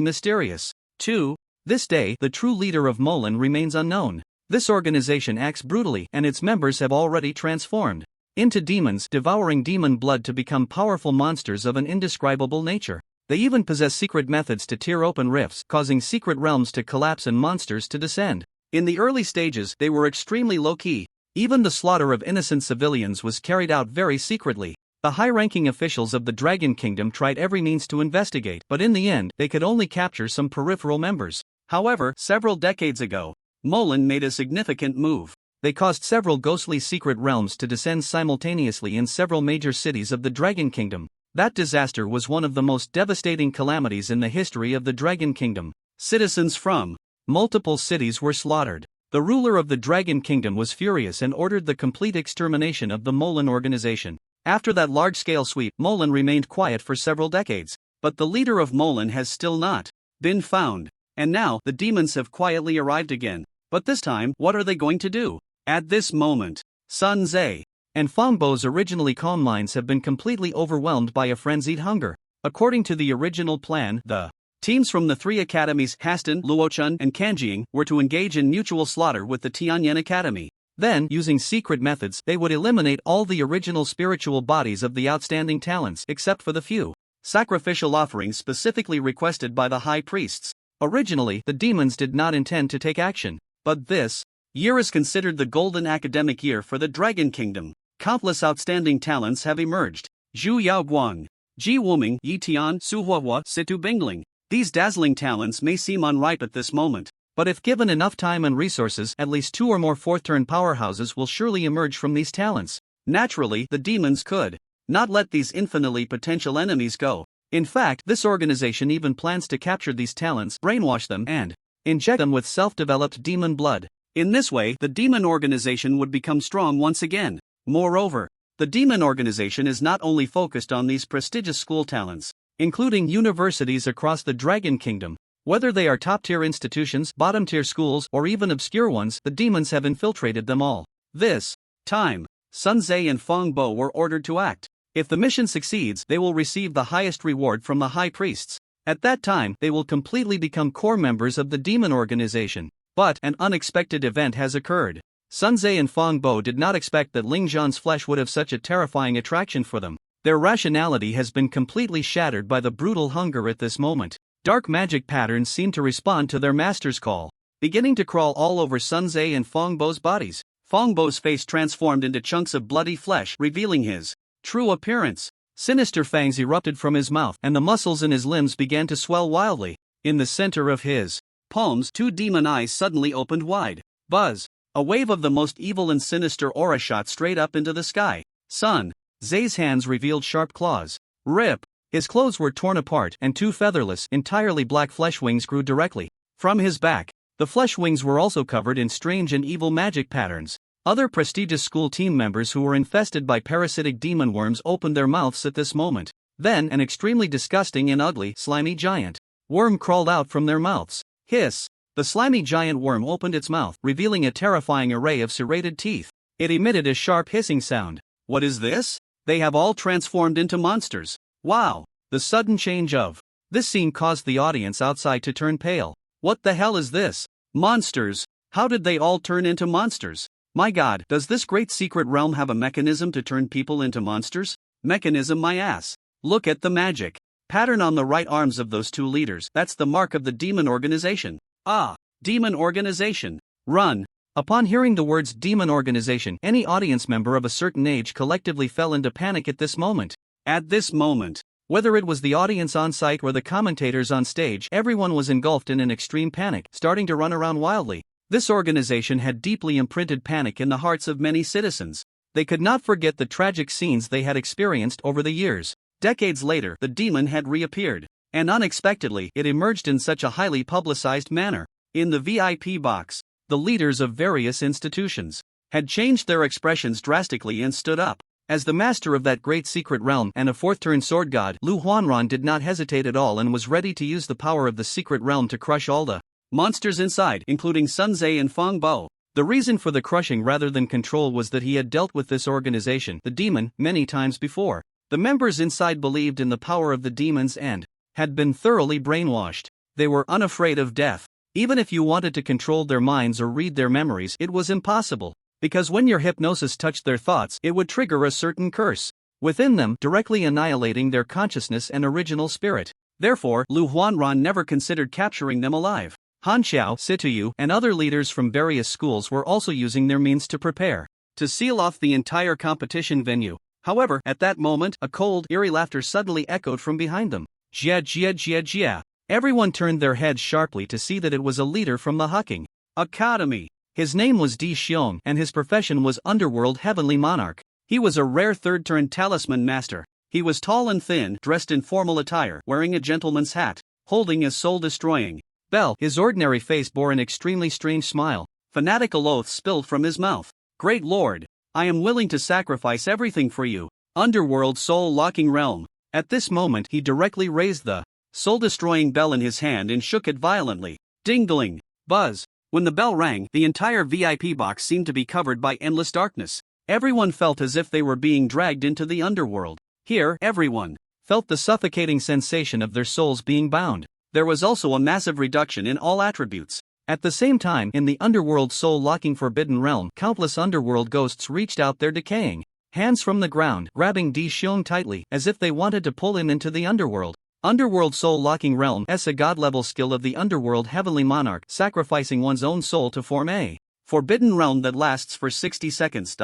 mysterious. To this day, the true leader of Molan remains unknown. This organization acts brutally, and its members have already transformed into demons, devouring demon blood to become powerful monsters of an indescribable nature. They even possess secret methods to tear open rifts, causing secret realms to collapse and monsters to descend. In the early stages, they were extremely low-key. Even the slaughter of innocent civilians was carried out very secretly. The high-ranking officials of the Dragon Kingdom tried every means to investigate, but in the end, they could only capture some peripheral members. However, several decades ago, Molan made a significant move. They caused several ghostly secret realms to descend simultaneously in several major cities of the Dragon Kingdom. That disaster was one of the most devastating calamities in the history of the Dragon Kingdom. Citizens from multiple cities were slaughtered. The ruler of the Dragon Kingdom was furious and ordered the complete extermination of the Molan organization. After that large-scale sweep, Molan remained quiet for several decades. But the leader of Molan has still not been found. And now, the demons have quietly arrived again. But this time, what are they going to do? At this moment, Sun Tzu and Fang Bo's originally calm minds have been completely overwhelmed by a frenzied hunger. According to the original plan, the teams from the three academies, Haston, Luochun, and Kanjiang, were to engage in mutual slaughter with the Tianyan Academy. Then, using secret methods, they would eliminate all the original spiritual bodies of the outstanding talents, except for the few sacrificial offerings specifically requested by the high priests. Originally, the demons did not intend to take action. But this year is considered the golden academic year for the Dragon Kingdom. Countless outstanding talents have emerged. Zhu Yaoguang, Ji Wuming, Yi Tian, Su Huahua, Situ Bingling. These dazzling talents may seem unripe at this moment, but if given enough time and resources, at least 2 or more fourth-turn powerhouses will surely emerge from these talents. Naturally, the demons could not let these infinitely potential enemies go. In fact, this organization even plans to capture these talents, brainwash them, and inject them with self-developed demon blood. In this way, the demon organization would become strong once again. Moreover, the demon organization is not only focused on these prestigious school talents, including universities across the Dragon Kingdom. Whether they are top-tier institutions, bottom-tier schools, or even obscure ones, the demons have infiltrated them all. This time, Sun Tzu and Fang Bo were ordered to act. If the mission succeeds, they will receive the highest reward from the high priests. At that time, they will completely become core members of the demon organization. But an unexpected event has occurred. Sun Tzu and Fang Bo did not expect that Ling Zhan's flesh would have such a terrifying attraction for them. Their rationality has been completely shattered by the brutal hunger at this moment. Dark magic patterns seem to respond to their master's call, beginning to crawl all over Sun Tzu and Fang Bo's bodies. Fang Bo's face transformed into chunks of bloody flesh, revealing his true appearance. Sinister fangs erupted from his mouth, and the muscles in his limbs began to swell wildly. In the center of his Palms, two demon eyes suddenly opened wide. Buzz. A wave of the most evil and sinister aura shot straight up into the sky. Sun. Zay's hands revealed sharp claws. Rip. His clothes were torn apart and two featherless, entirely black flesh wings grew directly from his back. The flesh wings were also covered in strange and evil magic patterns. Other prestigious school team members who were infested by parasitic demon worms opened their mouths at this moment. Then an extremely disgusting and ugly, slimy giant worm crawled out from their mouths. Hiss! The slimy giant worm opened its mouth, revealing a terrifying array of serrated teeth. It emitted a sharp hissing sound. What is this? They have all transformed into monsters. Wow! The sudden change of this scene caused the audience outside to turn pale. What the hell is this? Monsters! How did they all turn into monsters? My god, does this great secret realm have a mechanism to turn people into monsters? Mechanism my ass. Look at the magic pattern on the right arms of those two leaders. That's the mark of the demon organization. Ah, demon organization. Run. Upon hearing the words demon organization, any audience member of a certain age collectively fell into panic at this moment. At this moment, whether it was the audience on site or the commentators on stage, everyone was engulfed in an extreme panic, starting to run around wildly. This organization had deeply imprinted panic in the hearts of many citizens. They could not forget the tragic scenes they had experienced over the years. Decades later, the demon had reappeared, and unexpectedly, it emerged in such a highly publicized manner. In the VIP box, the leaders of various institutions had changed their expressions drastically and stood up. As the master of that great secret realm and a fourth-turn sword god, Lu Huanran did not hesitate at all and was ready to use the power of the secret realm to crush all the monsters inside, including Sun Zhe and Feng Bo. The reason for the crushing rather than control was that he had dealt with this organization, the demon, many times before. The members inside believed in the power of the demons and had been thoroughly brainwashed. They were unafraid of death. Even if you wanted to control their minds or read their memories, it was impossible. Because when your hypnosis touched their thoughts, it would trigger a certain curse within them, directly annihilating their consciousness and original spirit. Therefore, Lu Huanran never considered capturing them alive. Han Xiao, Situyu, and other leaders from various schools were also using their means to prepare to seal off the entire competition venue. However, at that moment, a cold, eerie laughter suddenly echoed from behind them. Jia jia jia jia. Everyone turned their heads sharply to see that it was a leader from the Hucking Academy. His name was Di Xiong, and his profession was Underworld Heavenly Monarch. He was a rare third-turn talisman master. He was tall and thin, dressed in formal attire, wearing a gentleman's hat, holding a soul-destroying bell. His ordinary face bore an extremely strange smile. Fanatical oaths spilled from his mouth. Great Lord, I am willing to sacrifice everything for you. Underworld soul-locking realm. At this moment, he directly raised the soul-destroying bell in his hand and shook it violently. Ding-dling. Buzz. When the bell rang, the entire VIP box seemed to be covered by endless darkness. Everyone felt as if they were being dragged into the underworld. Here, everyone felt the suffocating sensation of their souls being bound. There was also a massive reduction in all attributes. At the same time, in the underworld soul-locking forbidden realm, countless underworld ghosts reached out their decaying hands from the ground, grabbing Di Xiong tightly, as if they wanted to pull him into the underworld. Underworld soul-locking realm is a god-level skill of the Underworld Heavenly Monarch, sacrificing one's own soul to form a forbidden realm that lasts for 60 seconds.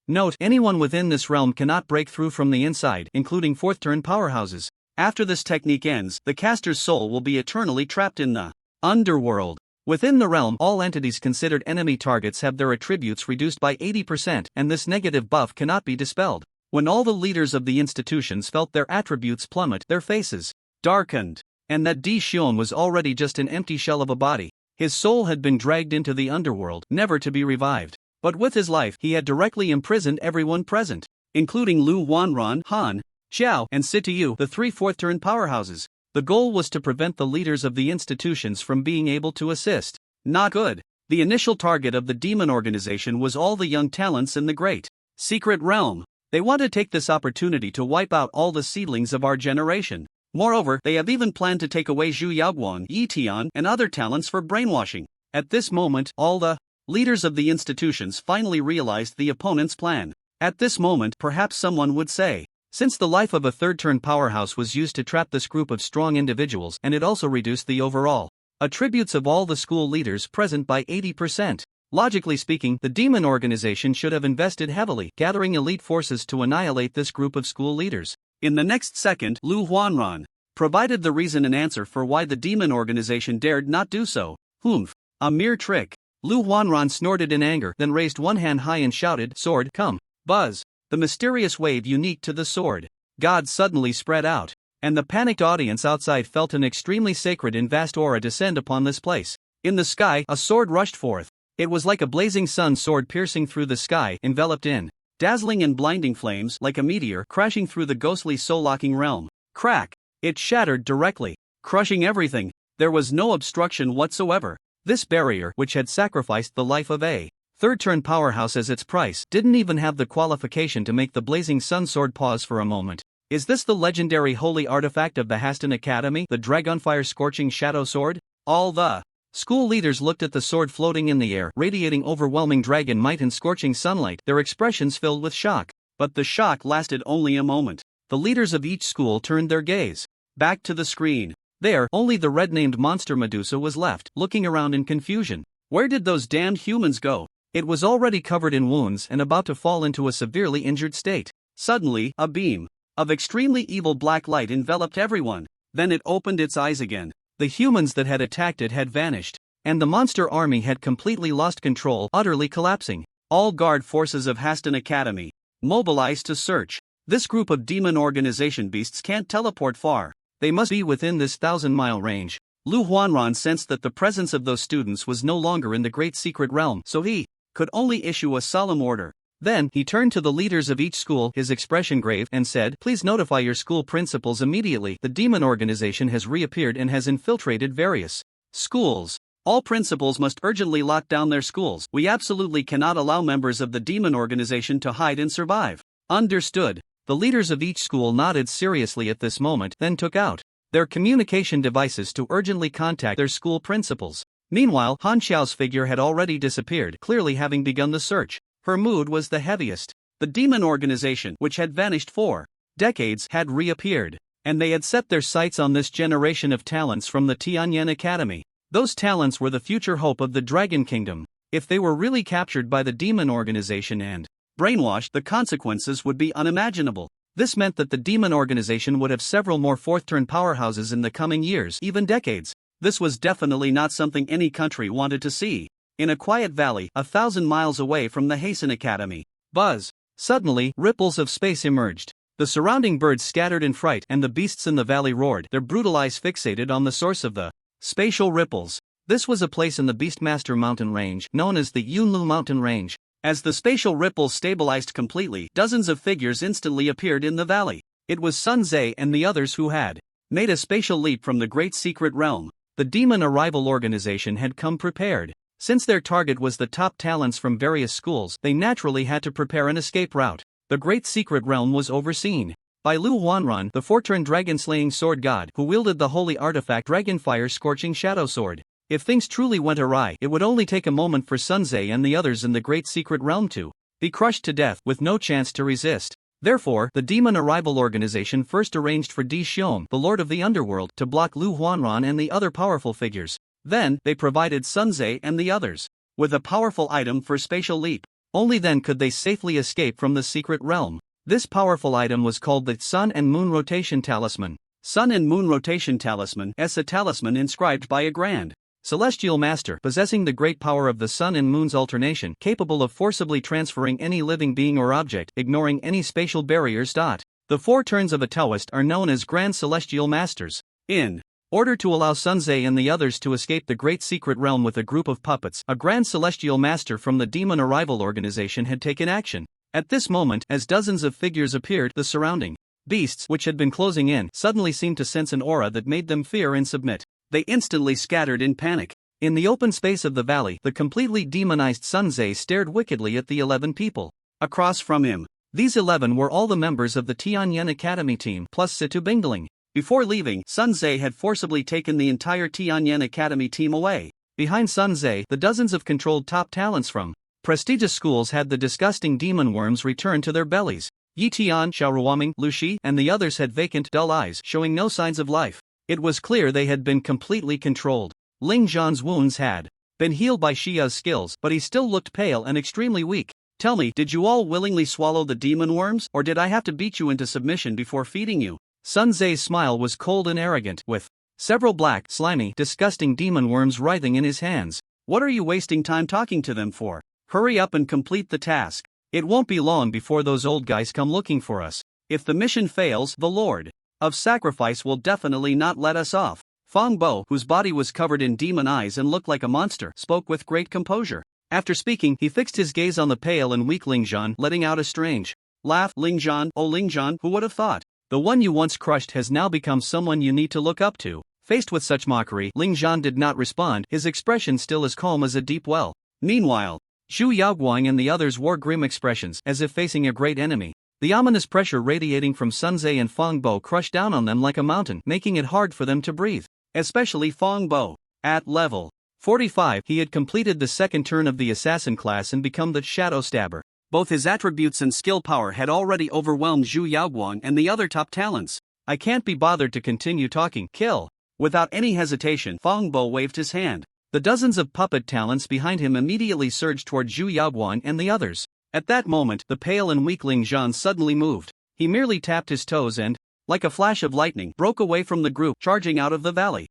Note, anyone within this realm cannot break through from the inside, including fourth-turn powerhouses. After this technique ends, the caster's soul will be eternally trapped in the underworld. Within the realm, all entities considered enemy targets have their attributes reduced by 80%, and this negative buff cannot be dispelled. When all the leaders of the institutions felt their attributes plummet, their faces darkened, and that Di Xiong was already just an empty shell of a body. His soul had been dragged into the underworld, never to be revived. But with his life, he had directly imprisoned everyone present, including Lu Huanran, Han Xiao, and Situyu, the three fourth-turn powerhouses. The goal was to prevent the leaders of the institutions from being able to assist. Not good. The initial target of the demon organization was all the young talents in the great secret realm. They want to take this opportunity to wipe out all the seedlings of our generation. Moreover, they have even planned to take away Zhu Yaoguan, Yi Tian, and other talents for brainwashing. At this moment, all the leaders of the institutions finally realized the opponent's plan. At this moment, perhaps someone would say, since the life of a third-turn powerhouse was used to trap this group of strong individuals, and it also reduced the overall attributes of all the school leaders present by 80%. Logically speaking, the demon organization should have invested heavily, gathering elite forces to annihilate this group of school leaders. In the next second, Lu Huanran provided the reason and answer for why the demon organization dared not do so. Humph. A mere trick. Lu Huanran snorted in anger, then raised one hand high and shouted, "Sword, come!" Buzz. The mysterious wave unique to the sword god suddenly spread out, and the panicked audience outside felt an extremely sacred and vast aura descend upon this place. In the sky, a sword rushed forth. It was like a blazing sun sword piercing through the sky, enveloped in dazzling and blinding flames, like a meteor crashing through the ghostly soul-locking realm. Crack! It shattered directly, crushing everything. There was no obstruction whatsoever. This barrier, which had sacrificed the life of a third-turn powerhouse as its price, didn't even have the qualification to make the blazing sun sword pause for a moment. Is this the legendary holy artifact of the Haston Academy, the Dragonfire Scorching Shadow Sword? All the school leaders looked at the sword floating in the air, radiating overwhelming dragon might and scorching sunlight, their expressions filled with shock. But the shock lasted only a moment. The leaders of each school turned their gaze back to the screen. There, only the red-named monster Medusa was left, looking around in confusion. Where did those damned humans go? It was already covered in wounds and about to fall into a severely injured state. Suddenly, a beam of extremely evil black light enveloped everyone. Then it opened its eyes again. The humans that had attacked it had vanished, and the monster army had completely lost control, utterly collapsing. All guard forces of Haston Academy mobilized to search. This group of demon organization beasts can't teleport far. They must be within this 1,000-mile range. Lu Huanran sensed that the presence of those students was no longer in the great secret realm, so he could only issue a solemn order. Then, he turned to the leaders of each school, his expression grave, and said, "Please notify your school principals immediately. The demon organization has reappeared and has infiltrated various schools. All principals must urgently lock down their schools. We absolutely cannot allow members of the demon organization to hide and survive." Understood. The leaders of each school nodded seriously at this moment, then took out their communication devices to urgently contact their school principals. Meanwhile, Han Xiao's figure had already disappeared, clearly having begun the search. Her mood was the heaviest. The demon organization, which had vanished for decades, had reappeared, and they had set their sights on this generation of talents from the Tianyan Academy. Those talents were the future hope of the Dragon Kingdom. If they were really captured by the demon organization and brainwashed, the consequences would be unimaginable. This meant that the demon organization would have several more fourth-turn powerhouses in the coming years, even decades. This was definitely not something any country wanted to see. In a quiet valley, 1,000 miles away from the Haston Academy, buzz. Suddenly, ripples of space emerged. The surrounding birds scattered in fright, and the beasts in the valley roared, their brutal eyes fixated on the source of the spatial ripples. This was a place in the Beastmaster mountain range, known as the Yunlu mountain range. As the spatial ripples stabilized completely, dozens of figures instantly appeared in the valley. It was Sun Tze and the others who had made a spatial leap from the great secret realm. The demon arrival organization had come prepared. Since their target was the top talents from various schools, they naturally had to prepare an escape route. The great secret realm was overseen by Lu Huanran, the four-turn dragon-slaying sword god, who wielded the holy artifact Dragonfire Scorching Shadow Sword. If things truly went awry, it would only take a moment for Sun Tze and the others in the great secret realm to be crushed to death, with no chance to resist. Therefore, the demon arrival organization first arranged for Di Xiong, the lord of the underworld, to block Lu Huanran and the other powerful figures. Then, they provided Sun Tze and the others with a powerful item for spatial leap. Only then could they safely escape from the secret realm. This powerful item was called the Sun and Moon Rotation Talisman. Sun and Moon Rotation Talisman is a talisman inscribed by a grand celestial master possessing the great power of the sun and moon's alternation, capable of forcibly transferring any living being or object, ignoring any spatial barriers. The four turns of a Taoist are known as Grand Celestial Masters. In order to allow Sun Tze and the others to escape the great secret realm with a group of puppets, a Grand Celestial Master from the Demon Arrival Organization had taken action. At this moment, as dozens of figures appeared, the surrounding beasts, which had been closing in, suddenly seemed to sense an aura that made them fear and submit. They instantly scattered in panic. In the open space of the valley, the completely demonized Sun Tze stared wickedly at the 11 people across from him. These 11 were all the members of the Tianyan Academy team, plus Situ Bingling. Before leaving, Sun Tze had forcibly taken the entire Tianyan Academy team away. Behind Sun Tze, the dozens of controlled top talents from prestigious schools had the disgusting demon worms return to their bellies. Yi Tian, Xiaoruoming, Lu Shi, and the others had vacant, dull eyes, showing no signs of life. It was clear they had been completely controlled. Ling Zhan's wounds had been healed by Xia's skills, but he still looked pale and extremely weak. "Tell me, did you all willingly swallow the demon worms, or did I have to beat you into submission before feeding you?" Sun Tze's smile was cold and arrogant. With several black, slimy, disgusting demon worms writhing in his hands. What are you wasting time talking to them for? Hurry up and complete the task. It won't be long before those old guys come looking for us. If the mission fails, the Lord of Sacrifice will definitely not let us off. Fong Bo, whose body was covered in demon eyes and looked like a monster, spoke with great composure. After speaking, he fixed his gaze on the pale and weak Lingzhan, letting out a strange laugh. Lingzhan, oh Lingzhan, who would have thought? The one you once crushed has now become someone you need to look up to. Faced with such mockery, Lingzhan did not respond, his expression still as calm as a deep well. Meanwhile, Zhu Yaoguang and the others wore grim expressions, as if facing a great enemy. The ominous pressure radiating from Sunze and Fong Bo crushed down on them like a mountain, making it hard for them to breathe. Especially Fong Bo. At level 45, he had completed the second turn of the assassin class and become the Shadow Stabber. Both his attributes and skill power had already overwhelmed Zhu Yaoguang and the other top talents. I can't be bothered to continue talking. Kill. Without any hesitation, Fong Bo waved his hand. The dozens of puppet talents behind him immediately surged toward Zhu Yaoguang and the others. At that moment, the pale and weak Lingzhan suddenly moved. He merely tapped his toes and, like a flash of lightning, broke away from the group, charging out of the valley.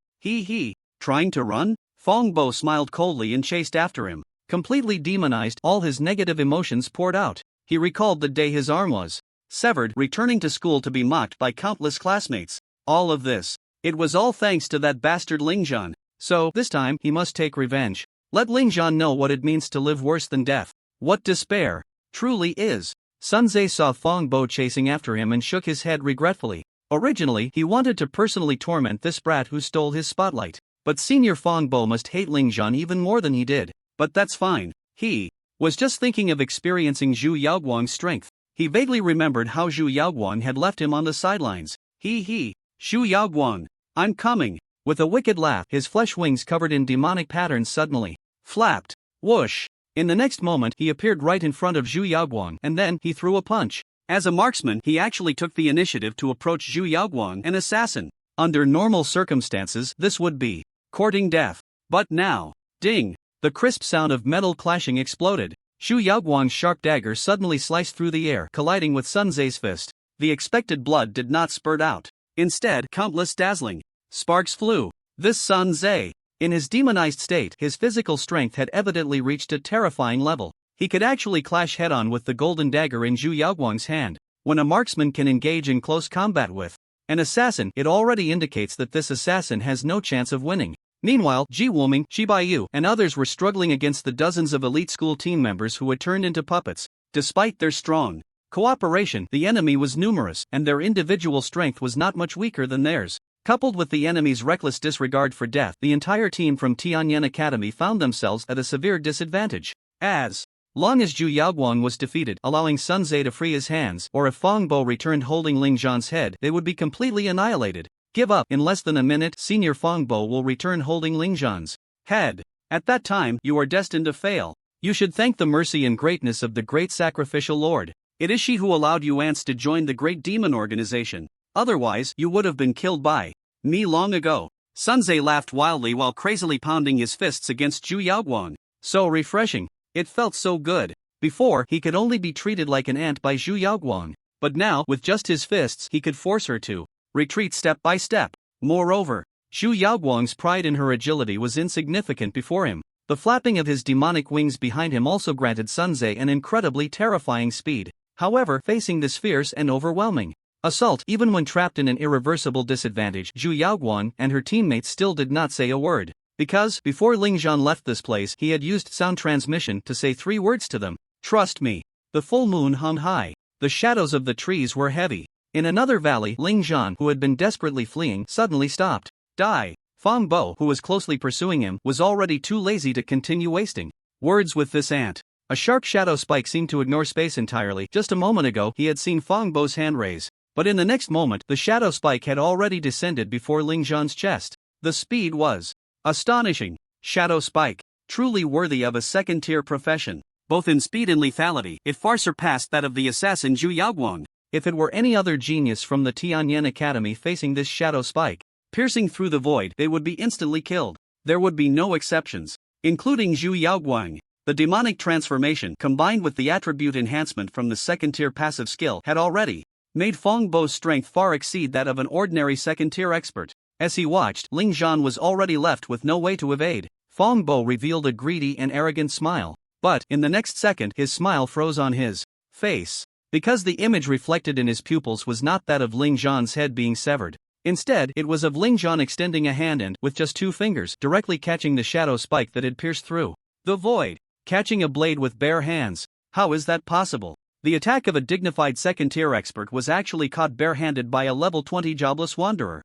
Trying to run? Fong Bo smiled coldly and chased after him. Completely demonized, all his negative emotions poured out. He recalled the day his arm was severed, returning to school to be mocked by countless classmates. All of this, it was all thanks to that bastard Lingzhan. So, this time, he must take revenge. Let Lingzhan know what it means to live worse than death. What despair truly is. Sunze saw Fong Bo chasing after him and shook his head regretfully. Originally, he wanted to personally torment this brat who stole his spotlight. But Senior Fong Bo must hate Lingzhan even more than he did. But that's fine. He was just thinking of experiencing Zhu Yaoguang's strength. He vaguely remembered how Zhu Yaoguang had left him on the sidelines. Zhu Yaoguang, I'm coming. With a wicked laugh, his flesh wings covered in demonic patterns suddenly flapped. Whoosh! In the next moment, he appeared right in front of Zhu Yaoguang, and then he threw a punch. As a marksman, he actually took the initiative to approach Zhu Yaoguang, an assassin. Under normal circumstances, this would be courting death. But now, ding! The crisp sound of metal clashing exploded. Zhu Yaoguang's sharp dagger suddenly sliced through the air, colliding with Sunze's fist. The expected blood did not spurt out. Instead, countless dazzling sparks flew. This Sunze, in his demonized state, his physical strength had evidently reached a terrifying level. He could actually clash head-on with the golden dagger in Zhu Yaoguang's hand. When a marksman can engage in close combat with an assassin, it already indicates that this assassin has no chance of winning. Meanwhile, Ji Wuming, Shi Baiyu, and others were struggling against the dozens of elite school team members who had turned into puppets. Despite their strong cooperation, the enemy was numerous, and their individual strength was not much weaker than theirs. Coupled with the enemy's reckless disregard for death, the entire team from Tianyan Academy found themselves at a severe disadvantage. As long as Zhu Yaoguang was defeated, allowing Sunze to free his hands, or if Fong Bo returned holding Lingzhan's head, they would be completely annihilated. Give up. In less than a minute, Senior Fong Bo will return holding Lingzhan's head. At that time, you are destined to fail. You should thank the mercy and greatness of the great sacrificial lord. It is she who allowed you ants to join the great demon organization. Otherwise, you would have been killed by me long ago. Sunze laughed wildly while crazily pounding his fists against Zhu Yaoguang. So refreshing. It felt so good. Before, he could only be treated like an ant by Zhu Yaoguang. But now, with just his fists, he could force her to retreat step by step. Moreover, Zhu Yaoguang's pride in her agility was insignificant before him. The flapping of his demonic wings behind him also granted Sunze an incredibly terrifying speed. However, facing this fierce and overwhelming assault, even when trapped in an irreversible disadvantage, Zhu Yaoguang and her teammates still did not say a word. Because, before Lingzhan left this place, he had used sound transmission to say 3 words to them. Trust me. The full moon hung high. The shadows of the trees were heavy. In another valley, Lingzhan, who had been desperately fleeing, suddenly stopped. Die. Fong Bo, who was closely pursuing him, was already too lazy to continue wasting words with this ant. A sharp shadow spike seemed to ignore space entirely. Just a moment ago, he had seen Fong Bo's hand raise. But in the next moment, the shadow spike had already descended before Lingzhan's chest. The speed was astonishing. Shadow spike, truly worthy of a second-tier profession. Both in speed and lethality, it far surpassed that of the assassin Zhu Yaoguang. If it were any other genius from the Tianyan Academy facing this shadow spike, piercing through the void, they would be instantly killed. There would be no exceptions, including Zhu Yaoguang. The demonic transformation, combined with the attribute enhancement from the second-tier passive skill, had already made Fong Bo's strength far exceed that of an ordinary second-tier expert. As he watched, Ling Zhan was already left with no way to evade. Fong Bo revealed a greedy and arrogant smile. But, in the next second, his smile froze on his face. Because the image reflected in his pupils was not that of Ling Zhan's head being severed. Instead, it was of Ling Zhan extending a hand and, with just 2 fingers, directly catching the shadow spike that had pierced through the void. Catching a blade with bare hands. How is that possible? The attack of a dignified second-tier expert was actually caught barehanded by a level 20 jobless wanderer.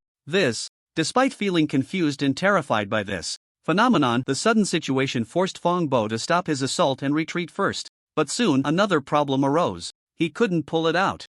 Despite feeling confused and terrified by this phenomenon, the sudden situation forced Fong Bo to stop his assault and retreat first. But soon, another problem arose. He couldn't pull it out.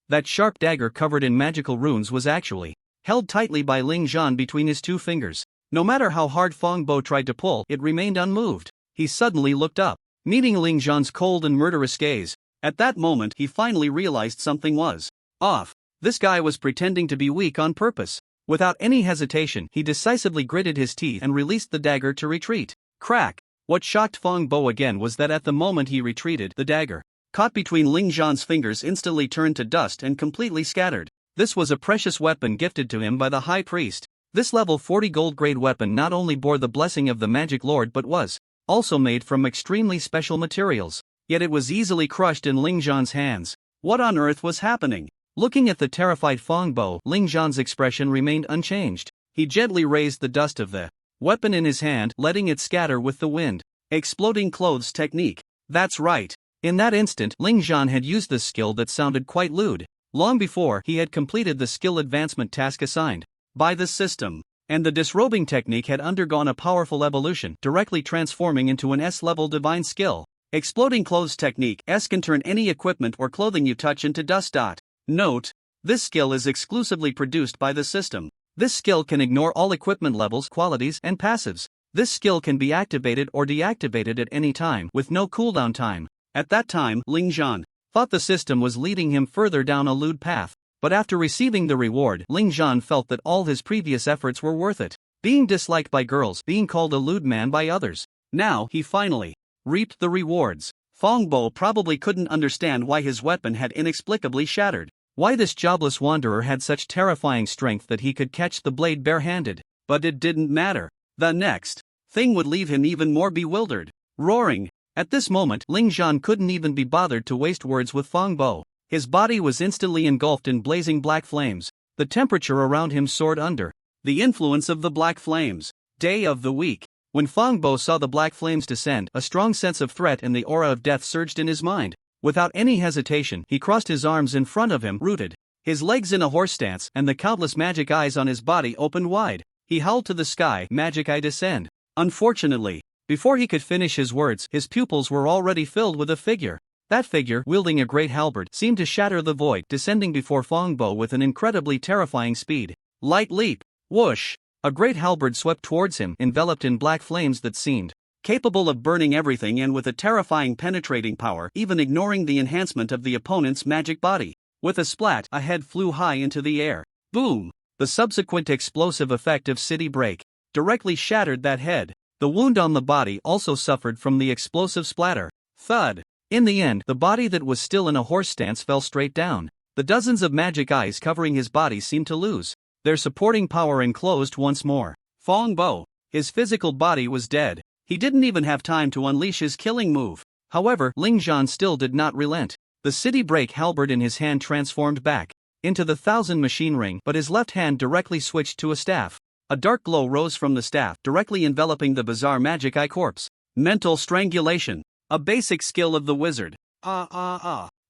That sharp dagger covered in magical runes was actually held tightly by Ling Zhan between his 2 fingers. No matter how hard Fong Bo tried to pull, it remained unmoved. He suddenly looked up, meeting Ling Zhan's cold and murderous gaze. At that moment, he finally realized something was off. This guy was pretending to be weak on purpose. Without any hesitation, he decisively gritted his teeth and released the dagger to retreat. Crack! What shocked Fong Bo again was that at the moment he retreated, the dagger, caught between Ling Zhan's fingers, instantly turned to dust and completely scattered. This was a precious weapon gifted to him by the High Priest. This level 40 gold grade weapon not only bore the blessing of the Magic Lord but was also made from extremely special materials. Yet it was easily crushed in Ling Zhan's hands. What on earth was happening? Looking at the terrified Fong Bo, Ling Zhan's expression remained unchanged. He gently raised the dust of the weapon in his hand, letting it scatter with the wind. Exploding clothes technique. That's right. In that instant, Ling Zhan had used the skill that sounded quite lewd. Long before, he had completed the skill advancement task assigned by the system. And the disrobing technique had undergone a powerful evolution, directly transforming into an S-level divine skill. Exploding clothes technique. S can turn any equipment or clothing you touch into dust. Note: this skill is exclusively produced by the system. This skill can ignore all equipment levels, qualities, and passives. This skill can be activated or deactivated at any time, with no cooldown time. At that time, Ling Zhan thought the system was leading him further down a lewd path. But after receiving the reward, Ling Zhan felt that all his previous efforts were worth it. Being disliked by girls, being called a lewd man by others. Now, he finally reaped the rewards. Fong Bo probably couldn't understand why his weapon had inexplicably shattered. Why this jobless wanderer had such terrifying strength that he could catch the blade barehanded. But it didn't matter. The next thing would leave him even more bewildered. Roaring. At this moment, Ling Zhan couldn't even be bothered to waste words with Fong Bo. His body was instantly engulfed in blazing black flames. The temperature around him soared under the influence of the black flames. Day of the week. When Fong Bo saw the black flames descend, a strong sense of threat and the aura of death surged in his mind. Without any hesitation, he crossed his arms in front of him, rooted his legs in a horse stance, and the countless magic eyes on his body opened wide. He howled to the sky, "Magic eye descend." Unfortunately, before he could finish his words, his pupils were already filled with a figure. That figure, wielding a great halberd, seemed to shatter the void, descending before Fong Bo with an incredibly terrifying speed. Light leap. Whoosh! A great halberd swept towards him, enveloped in black flames that seemed capable of burning everything and with a terrifying penetrating power, even ignoring the enhancement of the opponent's magic body. With a splat, a head flew high into the air. Boom! The subsequent explosive effect of City Break directly shattered that head. The wound on the body also suffered from the explosive splatter. Thud! In the end, the body that was still in a horse stance fell straight down. The dozens of magic eyes covering his body seemed to lose their supporting power and closed once more. Fong Bo, his physical body was dead. He didn't even have time to unleash his killing move. However, Ling Zhan still did not relent. The City Break halberd in his hand transformed back into the Thousand Machine Ring, but his left hand directly switched to a staff. A dark glow rose from the staff, directly enveloping the bizarre magic eye corpse. Mental strangulation. A basic skill of the wizard.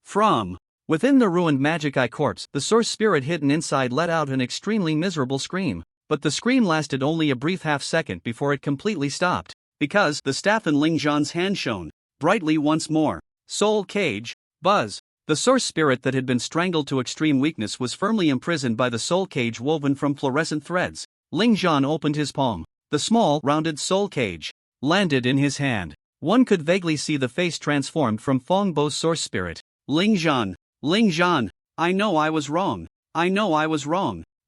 From within the ruined magic eye corpse, the source spirit hidden inside let out an extremely miserable scream. But the scream lasted only a brief half-second before it completely stopped. Because the staff in Ling Zhan's hand shone brightly once more. Soul cage. Buzz. The source spirit that had been strangled to extreme weakness was firmly imprisoned by the soul cage woven from fluorescent threads. Ling Zhan opened his palm. The small, rounded soul cage landed in his hand. One could vaguely see the face transformed from Fong Bo's source spirit. Ling Zhan, I know I was wrong.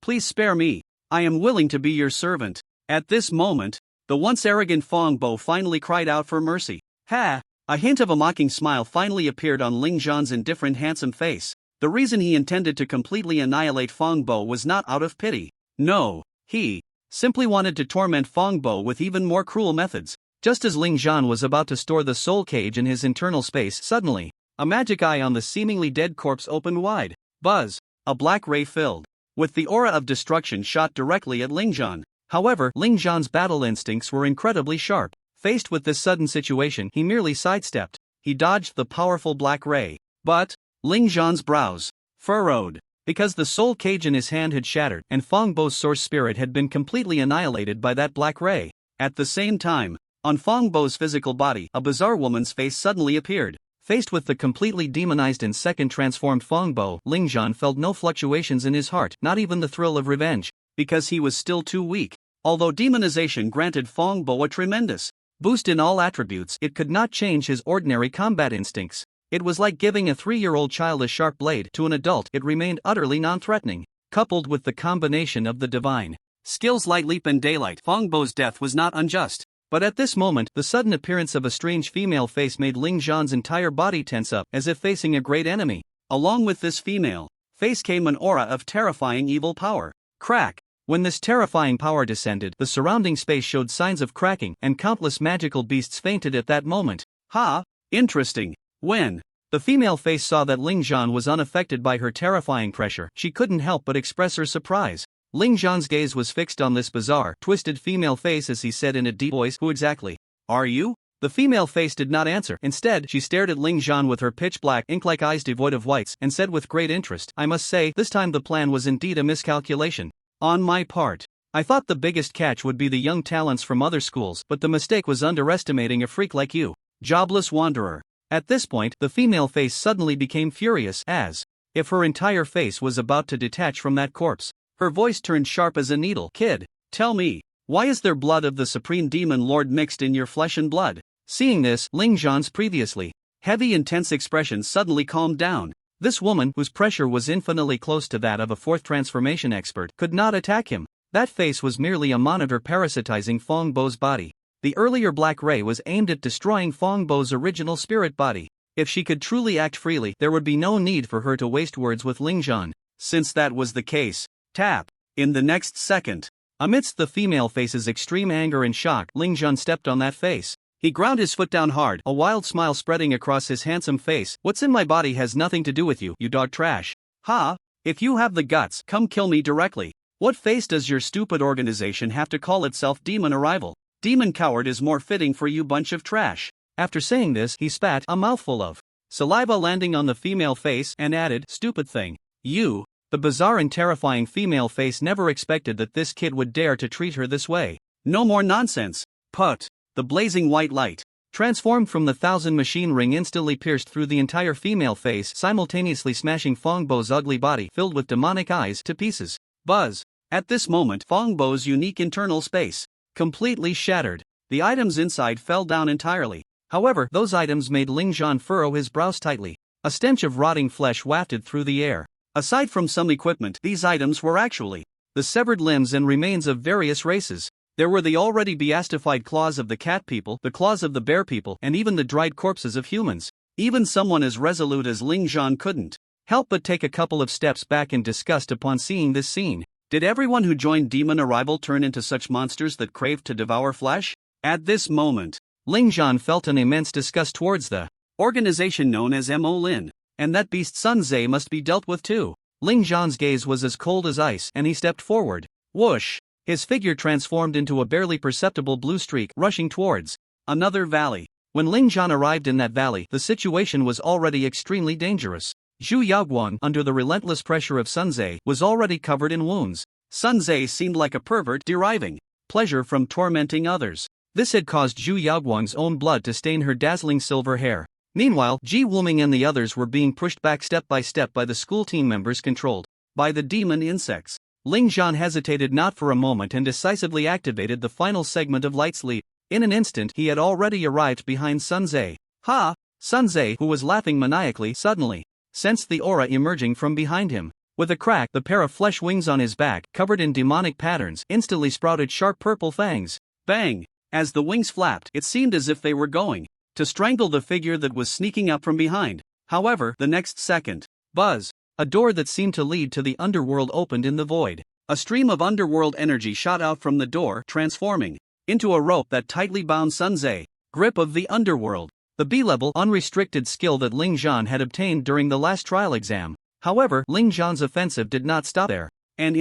Please spare me. I am willing to be your servant. At this moment, the once arrogant Fong Bo finally cried out for mercy. Ha! A hint of a mocking smile finally appeared on Ling Zhan's indifferent handsome face. The reason he intended to completely annihilate Fong Bo was not out of pity. No, he simply wanted to torment Fongbo with even more cruel methods. Just as Ling Zhan was about to store the soul cage in his internal space, suddenly, a magic eye on the seemingly dead corpse opened wide. Buzz! A black ray filled with the aura of destruction shot directly at Ling Zhan. However, Ling Zhan's battle instincts were incredibly sharp. Faced with this sudden situation, he merely sidestepped. He dodged the powerful black ray. But Ling Zhan's brows furrowed, because the soul cage in his hand had shattered, and Fongbo's source spirit had been completely annihilated by that black ray. At the same time, on Fongbo's physical body, a bizarre woman's face suddenly appeared. Faced with the completely demonized and second transformed Fongbo, Ling Zhan felt no fluctuations in his heart, not even the thrill of revenge, because he was still too weak. Although demonization granted Fongbo a tremendous boost in all attributes, it could not change his ordinary combat instincts. It was like giving a 3-year-old child a sharp blade. To an adult, it remained utterly non-threatening. Coupled with the combination of the divine skills Light Leap and Daylight, Fongbo's death was not unjust. But at this moment, the sudden appearance of a strange female face made Ling Zhan's entire body tense up, as if facing a great enemy. Along with this female face came an aura of terrifying evil power. Crack! When this terrifying power descended, the surrounding space showed signs of cracking, and countless magical beasts fainted at that moment. Ha! Interesting. When the female face saw that Ling Zhan was unaffected by her terrifying pressure, she couldn't help but express her surprise. Ling Zhan's gaze was fixed on this bizarre, twisted female face as he said in a deep voice, "Who exactly are you?" The female face did not answer. Instead, she stared at Ling Zhan with her pitch-black, ink-like eyes devoid of whites, and said with great interest, "I must say, this time the plan was indeed a miscalculation. On my part, I thought the biggest catch would be the young talents from other schools, but the mistake was underestimating a freak like you, jobless wanderer." At this point, the female face suddenly became furious, as if her entire face was about to detach from that corpse. Her voice turned sharp as a needle. "Kid, tell me, why is there blood of the Supreme Demon Lord mixed in your flesh and blood?" Seeing this, Ling Zhan's previously heavy intense expression suddenly calmed down. This woman, whose pressure was infinitely close to that of a fourth transformation expert, could not attack him. That face was merely a monitor parasitizing Fongbo's body. The earlier black ray was aimed at destroying Fongbo's original spirit body. If she could truly act freely, there would be no need for her to waste words with Ling Zhan. Since that was the case, tap! In the next second, amidst the female face's extreme anger and shock, Ling Zhan stepped on that face. He ground his foot down hard, a wild smile spreading across his handsome face. "What's in my body has nothing to do with you, you dog trash. Ha! If you have the guts, come kill me directly. What face does your stupid organization have to call itself Demon Arrival? Demon Coward is more fitting for you bunch of trash." After saying this, he spat a mouthful of saliva landing on the female face and added, "Stupid thing. You." The bizarre and terrifying female face never expected that this kid would dare to treat her this way. "No more nonsense." Put. The blazing white light, transformed from the thousand machine ring, instantly pierced through the entire female face, simultaneously smashing Fongbo's ugly body, filled with demonic eyes, to pieces. Buzz. At this moment, Fongbo's unique internal space completely shattered. The items inside fell down entirely. However, those items made Ling Zhan furrow his brows tightly. A stench of rotting flesh wafted through the air. Aside from some equipment, these items were actually the severed limbs and remains of various races. There were the already beastified claws of the cat people, the claws of the bear people, and even the dried corpses of humans. Even someone as resolute as Ling Zhan couldn't help but take a couple of steps back in disgust upon seeing this scene. Did everyone who joined Demon Arrival turn into such monsters that craved to devour flesh? At this moment, Ling Zhan felt an immense disgust towards the organization known as Mo Lin. And that beast Sun Tze must be dealt with too. Ling Zhan's gaze was as cold as ice, and he stepped forward. Whoosh! His figure transformed into a barely perceptible blue streak, rushing towards another valley. When Ling Zhan arrived in that valley, the situation was already extremely dangerous. Zhu Yaoguang, under the relentless pressure of Sun Tze, was already covered in wounds. Sun Tze seemed like a pervert deriving pleasure from tormenting others. This had caused Zhu Yaoguang's own blood to stain her dazzling silver hair. Meanwhile, Ji Wuming and the others were being pushed back step by the school team members controlled by the demon insects. Ling Zhan hesitated not for a moment and decisively activated the final segment of Light Sleep. In an instant, he had already arrived behind Sun Tze. Ha! Sun Tze, who was laughing maniacally, suddenly sensed the aura emerging from behind him. With a crack, the pair of flesh wings on his back, covered in demonic patterns, instantly sprouted sharp purple fangs. Bang! As the wings flapped, it seemed as if they were going to strangle the figure that was sneaking up from behind. However, the next second, buzz! A door that seemed to lead to the underworld opened in the void. A stream of underworld energy shot out from the door, transforming into a rope that tightly bound Sunze. Grip of the underworld. The B-level unrestricted skill that Ling Zhan had obtained during the last trial exam. However, Ling Zhan's offensive did not stop there. An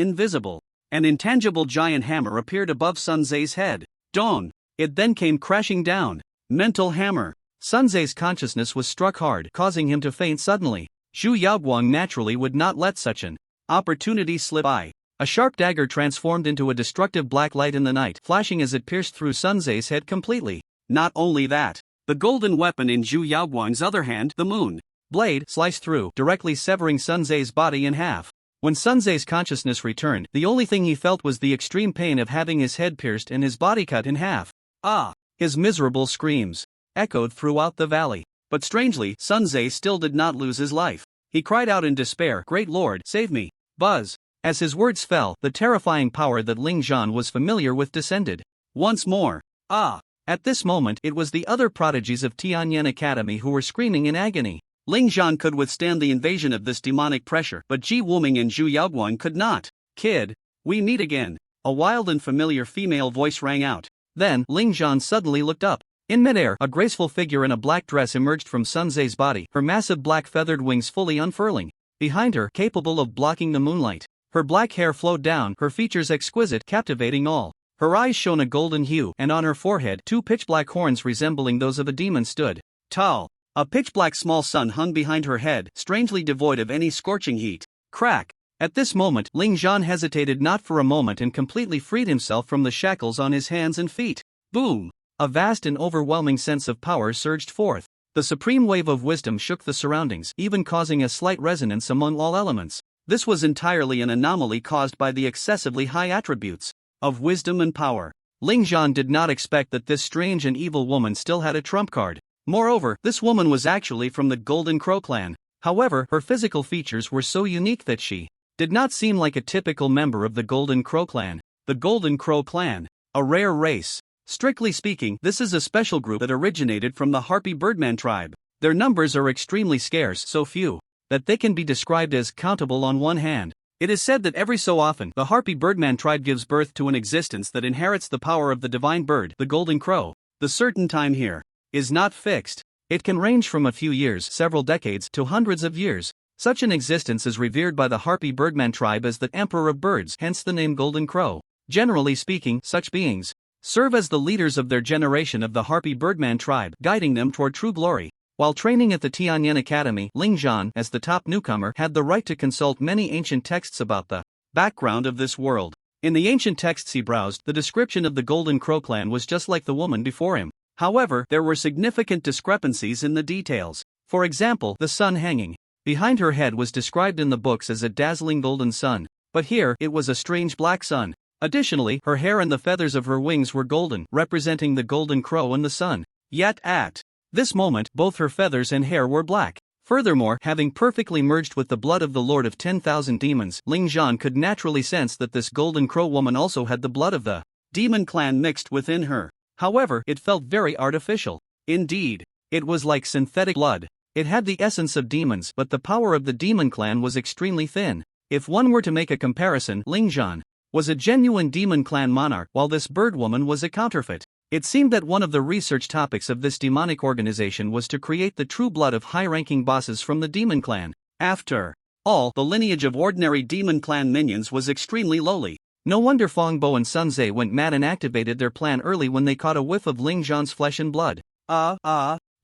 intangible giant hammer appeared above Sunze's head. Dawn. It then came crashing down. Mental hammer. Sunze's consciousness was struck hard, causing him to faint suddenly. Zhu Yaoguang naturally would not let such an opportunity slip by. A sharp dagger transformed into a destructive black light in the night, flashing as it pierced through Sunze's head completely. Not only that, the golden weapon in Zhu Yaoguang's other hand, the moon blade, sliced through, directly severing Sunze's body in half. When Sunze's consciousness returned, the only thing he felt was the extreme pain of having his head pierced and his body cut in half. Ah! His miserable screams echoed throughout the valley. But strangely, Sunze still did not lose his life. He cried out in despair, "Great Lord, save me!" Buzz! As his words fell, the terrifying power that Ling Zhan was familiar with descended. Once more. Ah! At this moment, it was the other prodigies of Tianyan Academy who were screaming in agony. Ling Zhan could withstand the invasion of this demonic pressure, but Ji Wuming and Zhu Yaoguang could not. "Kid, we meet again." A wild and familiar female voice rang out. Then, Ling Zhan suddenly looked up. In midair, a graceful figure in a black dress emerged from Sunze's body, her massive black feathered wings fully unfurling. Behind her, capable of blocking the moonlight. Her black hair flowed down, her features exquisite, captivating all. Her eyes shone a golden hue, and on her forehead, 2 pitch-black horns resembling those of a demon stood tall. A pitch-black small sun hung behind her head, strangely devoid of any scorching heat. Crack! At this moment, Ling Zhan hesitated not for a moment and completely freed himself from the shackles on his hands and feet. Boom! A vast and overwhelming sense of power surged forth. The supreme wave of wisdom shook the surroundings, even causing a slight resonance among all elements. This was entirely an anomaly caused by the excessively high attributes of wisdom and power. Ling Zhan did not expect that this strange and evil woman still had a trump card. Moreover, this woman was actually from the Golden Crow clan. However, her physical features were so unique that she did not seem like a typical member of the Golden Crow clan. The Golden Crow clan, a rare race. Strictly speaking, this is a special group that originated from the Harpy Birdman tribe. Their numbers are extremely scarce, so few that they can be described as countable on one hand. It is said that every so often, the Harpy Birdman tribe gives birth to an existence that inherits the power of the divine bird, the Golden Crow. The certain time here is not fixed. It can range from a few years, several decades, to hundreds of years. Such an existence is revered by the Harpy Birdman tribe as the Emperor of Birds, hence the name Golden Crow. Generally speaking, such beings serve as the leaders of their generation of the Harpy Birdman tribe, guiding them toward true glory. While training at the Tianyan Academy, Ling Zhan, as the top newcomer, had the right to consult many ancient texts about the background of this world. In the ancient texts he browsed, the description of the Golden Crow clan was just like the woman before him. However, there were significant discrepancies in the details. For example, the sun hanging behind her head was described in the books as a dazzling golden sun, but here, it was a strange black sun. Additionally, her hair and the feathers of her wings were golden, representing the Golden Crow and the sun. Yet at this moment, both her feathers and hair were black. Furthermore, having perfectly merged with the blood of the Lord of 10,000 demons, Ling Zhan could naturally sense that this Golden Crow woman also had the blood of the demon clan mixed within her. However, it felt very artificial. Indeed, it was like synthetic blood. It had the essence of demons, but the power of the demon clan was extremely thin. If one were to make a comparison, Ling Zhan was a genuine demon clan monarch, while this bird woman was a counterfeit. It seemed that one of the research topics of this demonic organization was to create the true blood of high-ranking bosses from the demon clan. After all, the lineage of ordinary demon clan minions was extremely lowly. No wonder Fongbo and Sunze went mad and activated their plan early when they caught a whiff of Ling Zhan's flesh and blood.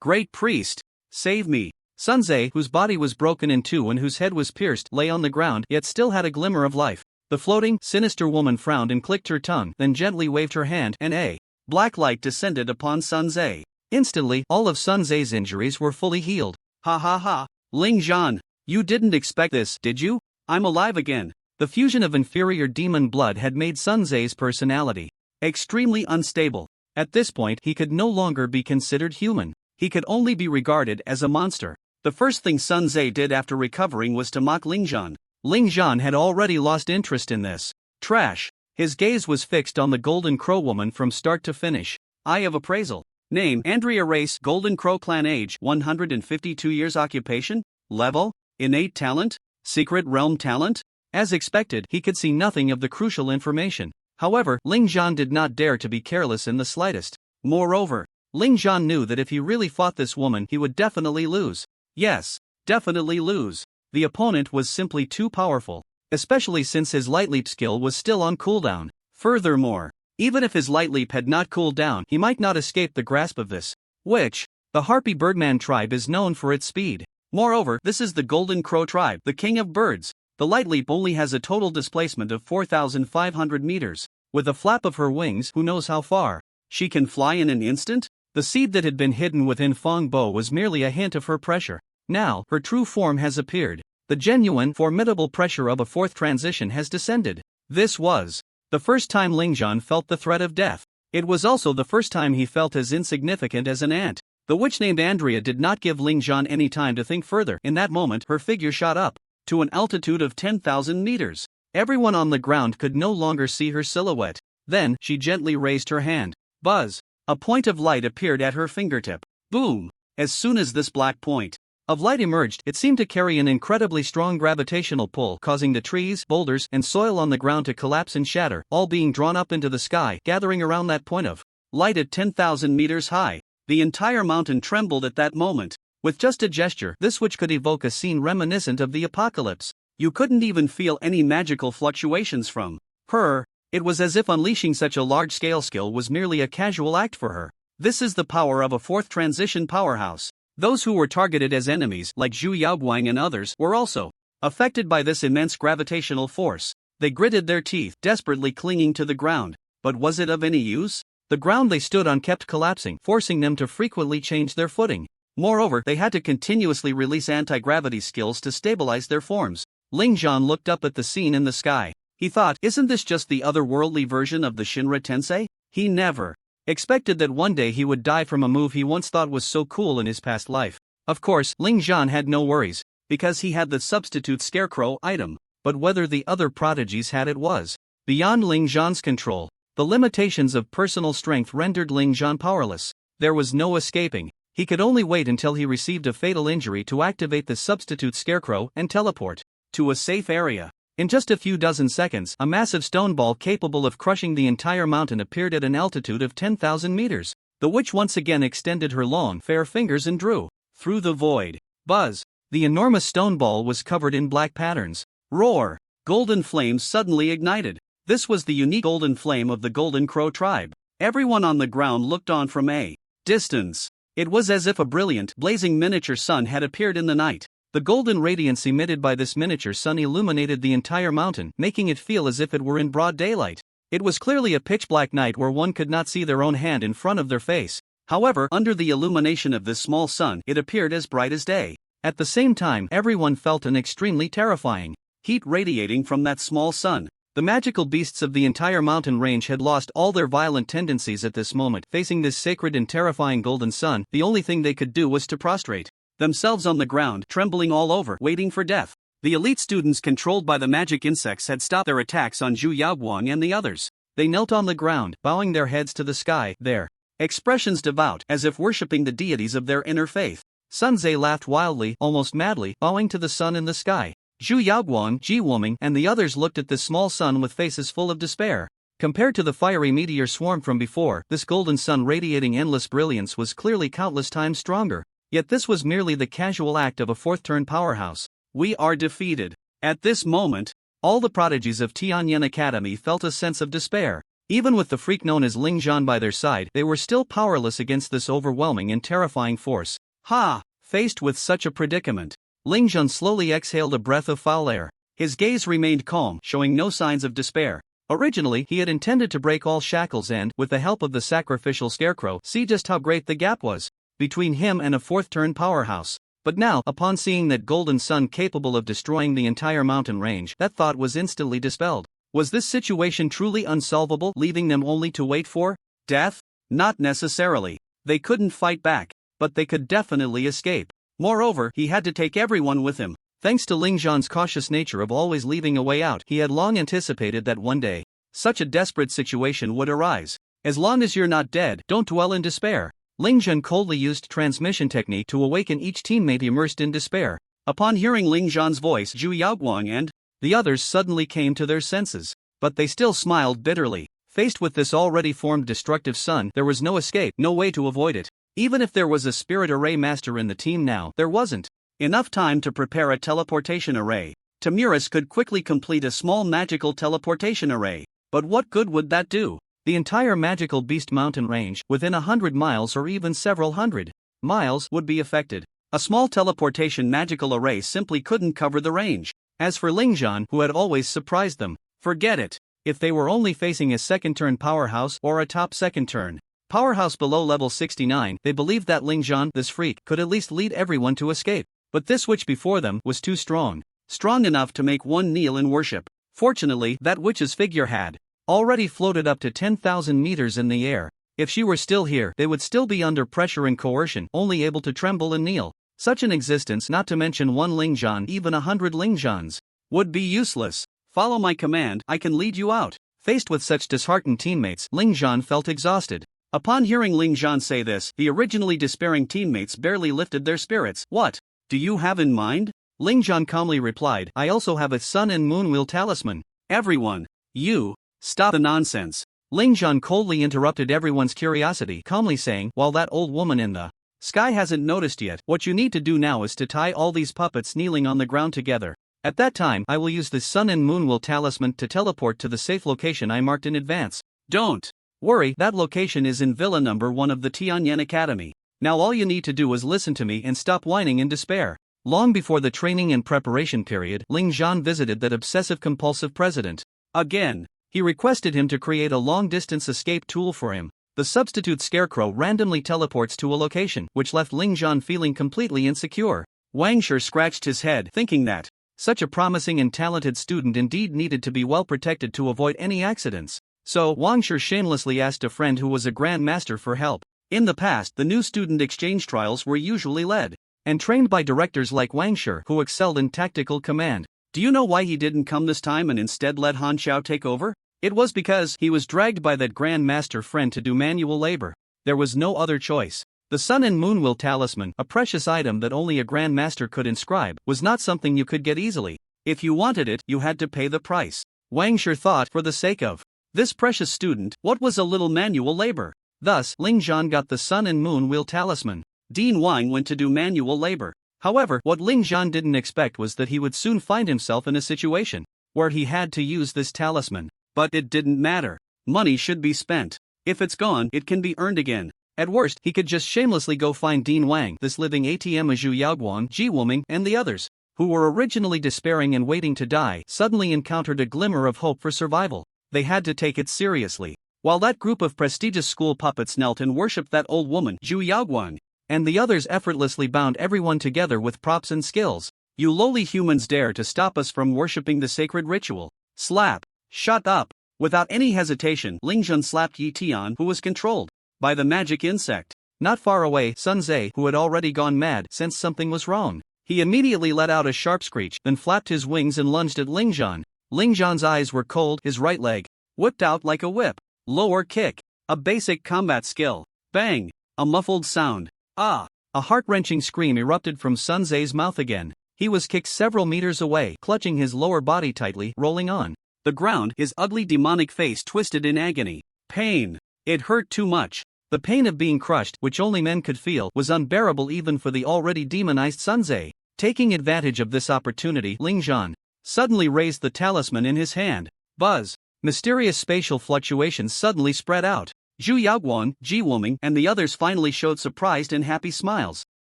Great priest, save me. Sunze, whose body was broken in two and whose head was pierced, lay on the ground, yet still had a glimmer of life. The floating, sinister woman frowned and clicked her tongue, then gently waved her hand, and a black light descended upon Sunze. Instantly, all of Sunze's injuries were fully healed. Ha ha ha. Ling Zhan, you didn't expect this, did you? I'm alive again. The fusion of inferior demon blood had made Sunze's personality extremely unstable. At this point, he could no longer be considered human. He could only be regarded as a monster. The first thing Sunze did after recovering was to mock Ling Zhan. Ling Zhan had already lost interest in this trash. His gaze was fixed on the Golden Crow woman from start to finish. Eye of appraisal. Name: Andrea Race, Golden Crow clan. Age: 152 years. Occupation: level: innate talent, secret realm talent, As expected, he could see nothing of the crucial information. However, Ling Zhan did not dare to be careless in the slightest. Moreover, Ling Zhan knew that if he really fought this woman, he would definitely lose. Yes, definitely lose. The opponent was simply too powerful, especially since his light leap skill was still on cooldown. Furthermore, even if his light leap had not cooled down, he might not escape the grasp of this, which, the Harpy Birdman tribe is known for its speed. Moreover, this is the Golden Crow tribe, the king of birds. The light leap only has a total displacement of 4,500 meters. With a flap of her wings, who knows how far she can fly in an instant? The seed that had been hidden within Fong Bo was merely a hint of her pressure. Now, her true form has appeared. The genuine, formidable pressure of a fourth transition has descended. This was the first time Ling Zhan felt the threat of death. It was also the first time he felt as insignificant as an ant. The witch named Andrea did not give Ling Zhan any time to think further. In that moment, her figure shot up to an altitude of 10,000 meters. Everyone on the ground could no longer see her silhouette. Then, she gently raised her hand. Buzz! A point of light appeared at her fingertip. Boom! As soon as this black point of light emerged, it seemed to carry an incredibly strong gravitational pull, causing the trees, boulders, and soil on the ground to collapse and shatter, all being drawn up into the sky, gathering around that point of light at 10,000 meters high. The entire mountain trembled at that moment. With just a gesture, this witch could evoke a scene reminiscent of the apocalypse. You couldn't even feel any magical fluctuations from her. It was as if unleashing such a large-scale skill was merely a casual act for her. This is the power of a fourth transition powerhouse. Those who were targeted as enemies, like Zhu Yaoguang and others, were also affected by this immense gravitational force. They gritted their teeth, desperately clinging to the ground. But was it of any use? The ground they stood on kept collapsing, forcing them to frequently change their footing. Moreover, they had to continuously release anti-gravity skills to stabilize their forms. Ling Zhan looked up at the scene in the sky. He thought, isn't this just the otherworldly version of the Shinra Tensei? He never expected that one day he would die from a move he once thought was so cool in his past life. Of course, Ling Zhan had no worries, because he had the substitute scarecrow item, but whether the other prodigies had it was beyond Ling Zhan's control. The limitations of personal strength rendered Ling Zhan powerless. There was no escaping. He could only wait until he received a fatal injury to activate the substitute scarecrow and teleport to a safe area. In just a few dozen seconds, a massive stone ball capable of crushing the entire mountain appeared at an altitude of 10,000 meters. The witch once again extended her long, fair fingers and drew through the void. Buzz! The enormous stone ball was covered in black patterns. Roar! Golden flames suddenly ignited. This was the unique golden flame of the Golden Crow tribe. Everyone on the ground looked on from a distance. It was as if a brilliant, blazing miniature sun had appeared in the night. The golden radiance emitted by this miniature sun illuminated the entire mountain, making it feel as if it were in broad daylight. It was clearly a pitch-black night where one could not see their own hand in front of their face. However, under the illumination of this small sun, it appeared as bright as day. At the same time, everyone felt an extremely terrifying heat radiating from that small sun. The magical beasts of the entire mountain range had lost all their violent tendencies at this moment. Facing this sacred and terrifying golden sun, the only thing they could do was to prostrate themselves on the ground, trembling all over, waiting for death. The elite students controlled by the magic insects had stopped their attacks on Zhu Yaoguang and the others. They knelt on the ground, bowing their heads to the sky, their expressions devout, as if worshipping the deities of their inner faith. Sun Zhe laughed wildly, almost madly, bowing to the sun in the sky. Zhu Yaoguang, Ji Wuming, and the others looked at this small sun with faces full of despair. Compared to the fiery meteor swarm from before, this golden sun radiating endless brilliance was clearly countless times stronger. Yet this was merely the casual act of a fourth-turn powerhouse. We are defeated. At this moment, all the prodigies of Tianyan Academy felt a sense of despair. Even with the freak known as Ling Zhan by their side, they were still powerless against this overwhelming and terrifying force. Ha! Faced with such a predicament, Ling Zhan slowly exhaled a breath of foul air. His gaze remained calm, showing no signs of despair. Originally, he had intended to break all shackles and, with the help of the sacrificial scarecrow, see just how great the gap was between him and a fourth-turn powerhouse. But now, upon seeing that golden sun capable of destroying the entire mountain range, that thought was instantly dispelled. Was this situation truly unsolvable, leaving them only to wait for death? Not necessarily. They couldn't fight back, but they could definitely escape. Moreover, he had to take everyone with him. Thanks to Ling Zhan's cautious nature of always leaving a way out, he had long anticipated that one day such a desperate situation would arise. As long as you're not dead, don't dwell in despair. Ling Zhan coldly used transmission technique to awaken each teammate immersed in despair. Upon hearing Ling Zhan's voice, Zhu Yaoguang and The others suddenly came to their senses. But they still smiled bitterly. Faced with this already formed destructive sun, there was no escape, no way to avoid it. Even if there was a spirit array master in the team now, there wasn't enough time to prepare a teleportation array. Tamuras could quickly complete a small magical teleportation array. But what good would that do? The entire magical beast mountain range, within 100 miles or even several hundred miles, would be affected. A small teleportation magical array simply couldn't cover the range. As for Lingzhan, who had always surprised them, forget it. If they were only facing a second-turn powerhouse or a top second-turn powerhouse below level 69, they believed that Lingzhan, this freak, could at least lead everyone to escape. But this witch before them was too strong. Strong enough to make one kneel in worship. Fortunately, that witch's figure had already floated up to 10,000 meters in the air. If she were still here, they would still be under pressure and coercion, only able to tremble and kneel. Such an existence, not to mention one Lingzhan, even 100 Lingzhans, would be useless. Follow my command, I can lead you out. Faced with such disheartened teammates, Lingzhan felt exhausted. Upon hearing Lingzhan say this, the originally despairing teammates barely lifted their spirits. What do you have in mind? Lingzhan calmly replied, I also have a sun and moon wheel talisman. Everyone, you, stop the nonsense. Lingzhan coldly interrupted everyone's curiosity, calmly saying, while that old woman in the sky hasn't noticed yet, what you need to do now is to tie all these puppets kneeling on the ground together. At that time, I will use the sun and moon wheel talisman to teleport to the safe location I marked in advance. Don't worry, that location is in Villa number 1 of the Tianyan Academy. Now all you need to do is listen to me and stop whining in despair. Long before the training and preparation period, Lingzhan visited that obsessive-compulsive president. Again, he requested him to create a long-distance escape tool for him. The substitute scarecrow randomly teleports to a location, which left Lingzhan feeling completely insecure. Wang Shi scratched his head, thinking that such a promising and talented student indeed needed to be well protected to avoid any accidents. So, Wang Shi shamelessly asked a friend who was a Grand Master for help. In the past, the new student exchange trials were usually led and trained by directors like Wang Shi, who excelled in tactical command. Do you know why he didn't come this time and instead let Han Xiao take over? It was because he was dragged by that Grand Master friend to do manual labor. There was no other choice. The Sun and Moon Wheel Talisman, a precious item that only a Grand Master could inscribe, was not something you could get easily. If you wanted it, you had to pay the price. Wang Shi thought, for the sake of this precious student, what was a little manual labor? Thus, Lingzhan got the Sun and Moon Wheel Talisman. Dean Wang went to do manual labor. However, what Lingzhan didn't expect was that he would soon find himself in a situation where he had to use this talisman. But it didn't matter. Money should be spent. If it's gone, it can be earned again. At worst, he could just shamelessly go find Dean Wang, this living ATM Zhu Yaoguang, Ji Wuming, and the others, who were originally despairing and waiting to die, suddenly encountered a glimmer of hope for survival. They had to take it seriously. While that group of prestigious school puppets knelt and worshipped that old woman, Zhu Yaoguang, and the others effortlessly bound everyone together with props and skills. You lowly humans dare to stop us from worshipping the sacred ritual. Slap. Shut up. Without any hesitation, Lingzhan slapped Yi Tian, who was controlled by the magic insect. Not far away, Sun Zhe, who had already gone mad, sensed something was wrong. He immediately let out a sharp screech, then flapped his wings and lunged at Lingzhan. Lingzhan's eyes were cold, his right leg whipped out like a whip. Lower kick. A basic combat skill. Bang. A muffled sound. Ah! A heart-wrenching scream erupted from Sun Zhe's mouth again. He was kicked several meters away, clutching his lower body tightly, rolling on the ground, his ugly demonic face twisted in agony. Pain. It hurt too much. The pain of being crushed, which only men could feel, was unbearable even for the already demonized Sun Zhe. Taking advantage of this opportunity, Lingzhan suddenly raised the talisman in his hand. Buzz. Mysterious spatial fluctuations suddenly spread out. Zhu Yaoguang, Ji Wuming, and the others finally showed surprised and happy smiles.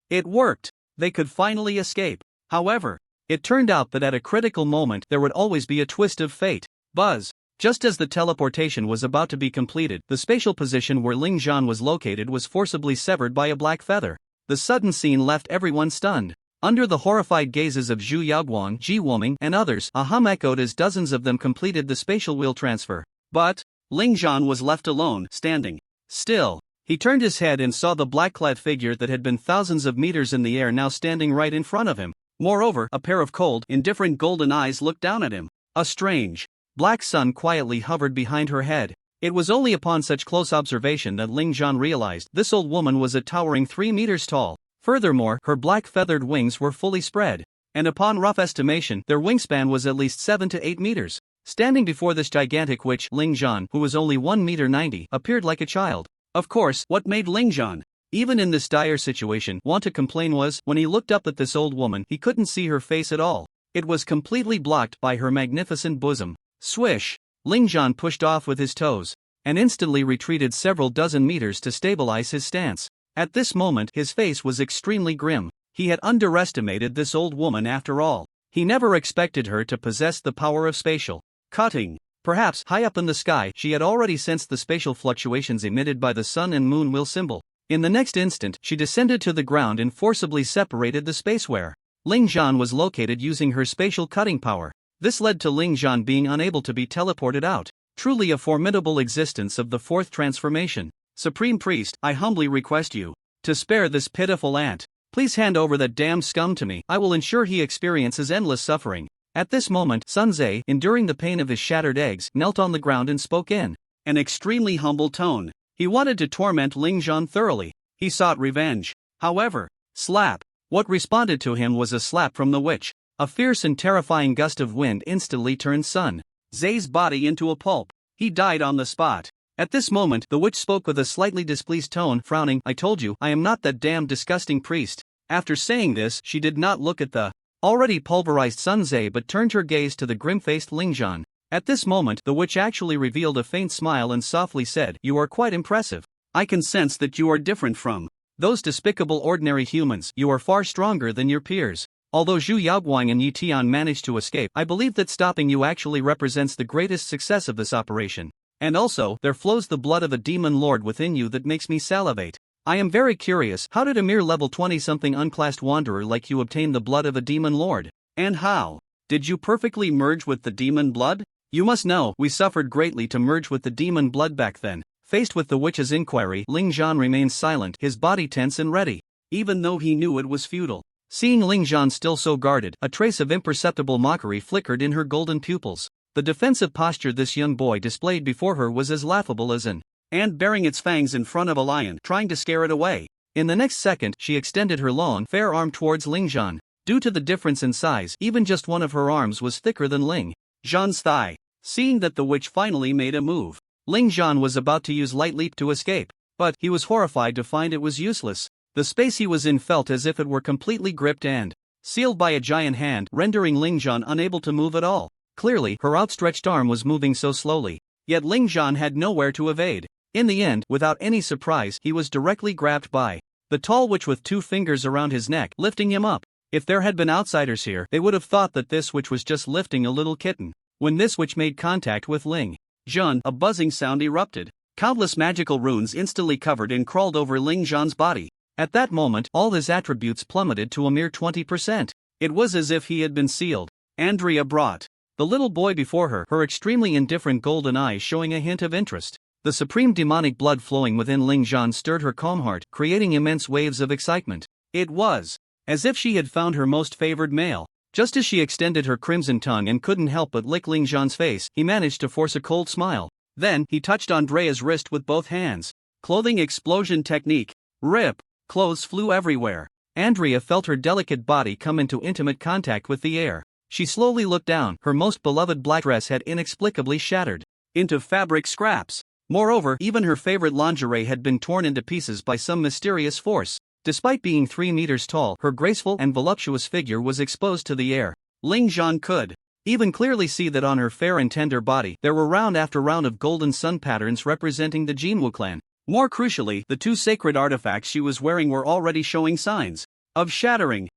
It worked. They could finally escape. However, it turned out that at a critical moment there would always be a twist of fate. Buzz. Just as the teleportation was about to be completed, the spatial position where Lingzhan was located was forcibly severed by a black feather. The sudden scene left everyone stunned. Under the horrified gazes of Zhu Yaoguang, Ji Wuming, and others, a hum echoed as dozens of them completed the spatial wheel transfer. But Lingzhan was left alone, standing still. He turned his head and saw the black-clad figure that had been thousands of meters in the air now standing right in front of him. Moreover, a pair of cold, indifferent golden eyes looked down at him. A strange black sun quietly hovered behind her head. It was only upon such close observation that Lingzhan realized this old woman was a towering 3 meters tall. Furthermore, her black feathered wings were fully spread. and upon rough estimation, their wingspan was at least 7 to 8 meters. Standing before this gigantic witch, Ling Zhan, who was only 1 meter 90, appeared like a child. Of course, what made Ling Zhan, even in this dire situation, want to complain was, when he looked up at this old woman, he couldn't see her face at all. It was completely blocked by her magnificent bosom. Swish! Ling Zhan pushed off with his toes, and instantly retreated several dozen meters to stabilize his stance. At this moment, his face was extremely grim. He had underestimated this old woman after all. He never expected her to possess the power of spatial cutting. Perhaps, high up in the sky, she had already sensed the spatial fluctuations emitted by the sun and moon wheel symbol. In the next instant, she descended to the ground and forcibly separated the space where Ling Zhan was located using her spatial cutting power. This led to Ling Zhan being unable to be teleported out. Truly a formidable existence of the fourth transformation. Supreme Priest, I humbly request you to spare this pitiful ant. Please hand over that damn scum to me. I will ensure he experiences endless suffering. At this moment, Sun Tzu, enduring the pain of his shattered eggs, knelt on the ground and spoke in an extremely humble tone. He wanted to torment Ling Zhan thoroughly. He sought revenge. However, slap. What responded to him was a slap from the witch. A fierce and terrifying gust of wind instantly turned Sun Tzu's body into a pulp. He died on the spot. At this moment, the witch spoke with a slightly displeased tone, frowning. I told you, I am not that damn disgusting priest. After saying this, she did not look at the already pulverized Sun Tzu but turned her gaze to the grim-faced Ling Zhan. At this moment, the witch actually revealed a faint smile and softly said, You are quite impressive. I can sense that you are different from those despicable ordinary humans. You are far stronger than your peers. Although Zhu Yaoguang and Yi Tian managed to escape, I believe that stopping you actually represents the greatest success of this operation. And also, there flows the blood of a demon lord within you that makes me salivate. I am very curious, how did a mere level 20-something unclassed wanderer like you obtain the blood of a demon lord? And how did you perfectly merge with the demon blood? You must know, we suffered greatly to merge with the demon blood back then. Faced with the witch's inquiry, Ling Zhan remained silent, his body tense and ready, even though he knew it was futile. Seeing Ling Zhan still so guarded, a trace of imperceptible mockery flickered in her golden pupils. The defensive posture this young boy displayed before her was as laughable as an ant bearing its fangs in front of a lion, trying to scare it away. In the next second, she extended her long, fair arm towards Ling Zhan. Due to the difference in size, even just one of her arms was thicker than Ling Zhan's thigh. Seeing that the witch finally made a move, Ling Zhan was about to use light leap to escape, but he was horrified to find it was useless. The space he was in felt as if it were completely gripped and sealed by a giant hand, rendering Ling Zhan unable to move at all. Clearly, her outstretched arm was moving so slowly, yet Ling Zhan had nowhere to evade. In the end, without any surprise, he was directly grabbed by the tall witch with 2 fingers around his neck, lifting him up. If there had been outsiders here, they would have thought that this witch was just lifting a little kitten. When this witch made contact with Ling Zhan, a buzzing sound erupted. Countless magical runes instantly covered and crawled over Ling Zhan's body. At that moment, all his attributes plummeted to a mere 20%. It was as if he had been sealed. Andrea brought the little boy before her, her extremely indifferent golden eyes showing a hint of interest. The supreme demonic blood flowing within Ling Zhan stirred her calm heart, creating immense waves of excitement. It was as if she had found her most favored male. Just as she extended her crimson tongue and couldn't help but lick Ling Zhan's face, he managed to force a cold smile. Then, he touched Andrea's wrist with both hands. Clothing explosion technique. Rip! Clothes flew everywhere. Andrea felt her delicate body come into intimate contact with the air. She slowly looked down, her most beloved black dress had inexplicably shattered into fabric scraps. Moreover, even her favorite lingerie had been torn into pieces by some mysterious force. Despite being 3 meters tall, her graceful and voluptuous figure was exposed to the air. Ling Zhan could even clearly see that on her fair and tender body, there were round after round of golden sun patterns representing the Jinwu clan. More crucially, the 2 sacred artifacts she was wearing were already showing signs of shattering.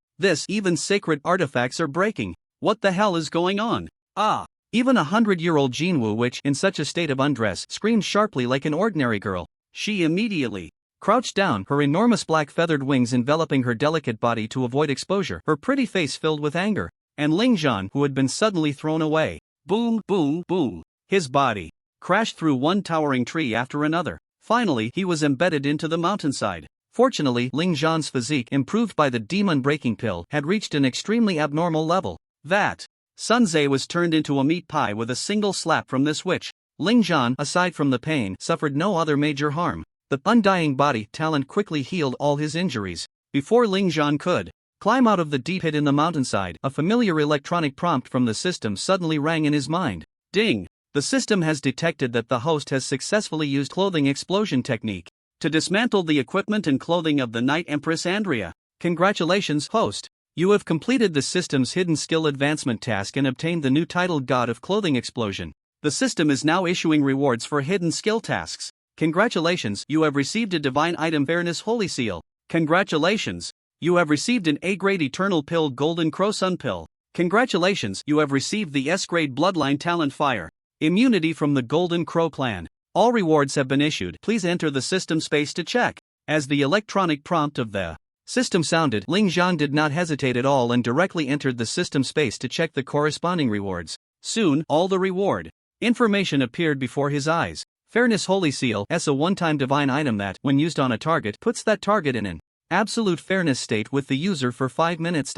Even sacred artifacts are breaking. What the hell is going on? Ah! Even a 100-year-old Jinwu witch in such a state of undress screamed sharply like an ordinary girl. She immediately crouched down, her enormous black feathered wings enveloping her delicate body to avoid exposure, her pretty face filled with anger. And Ling Zhan, who had been suddenly thrown away. Boom, boom, boom. His body crashed through one towering tree after another. Finally, he was embedded into the mountainside. Fortunately, Ling Zhan's physique, improved by the demon-breaking pill, had reached an extremely abnormal level. That Sun Tzu was turned into a meat pie with a single slap from this witch. Ling Zhan, aside from the pain, suffered no other major harm. The undying body talent quickly healed all his injuries. Before Ling Zhan could Climb out of the deep pit in the mountainside. A familiar electronic prompt from the system suddenly rang in his mind. Ding! The system has detected that the host has successfully used clothing explosion technique to dismantle the equipment and clothing of the Night Empress Andrea. Congratulations, host! You have completed the system's hidden skill advancement task and obtained the new title God of Clothing Explosion. The system is now issuing rewards for hidden skill tasks. Congratulations, you have received a divine item Fairness Holy Seal. Congratulations, you have received an A-grade Eternal Pill Golden Crow Sun Pill. Congratulations, you have received the S-grade Bloodline Talent Fire immunity from the Golden Crow clan. All rewards have been issued. Please enter the system space to check. As the electronic prompt of the system sounded, Ling Zhan did not hesitate at all and directly entered the system space to check the corresponding rewards. Soon, all the reward information appeared before his eyes. Fairness Holy Seal is a one-time divine item that, when used on a target, puts that target in an absolute fairness state with the user for 5 minutes.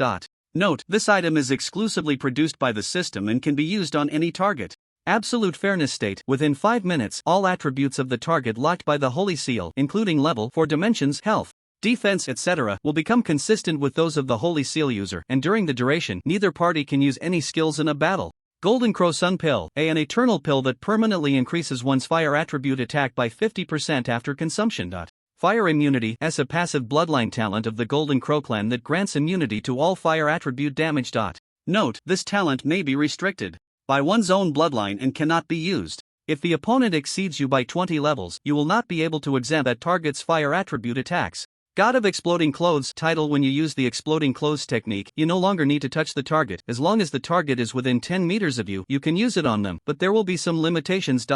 Note, this item is exclusively produced by the system and can be used on any target. Absolute fairness state. Within 5 minutes, all attributes of the target locked by the Holy Seal, including level, 4 dimensions, health, defense, etc., will become consistent with those of the Holy Seal user, and during the duration, neither party can use any skills in a battle. Golden Crow Sun Pill, an eternal pill that permanently increases one's fire attribute attack by 50% after consumption. Fire immunity is a passive bloodline talent of the Golden Crow clan that grants immunity to all fire attribute damage. Note, this talent may be restricted by one's own bloodline and cannot be used. If the opponent exceeds you by 20 levels, you will not be able to exempt that target's fire attribute attacks. God of Exploding Clothes title. When you use the Exploding Clothes technique, you no longer need to touch the target. As long as the target is within 10 meters of you, you can use it on them, but there will be some limitations.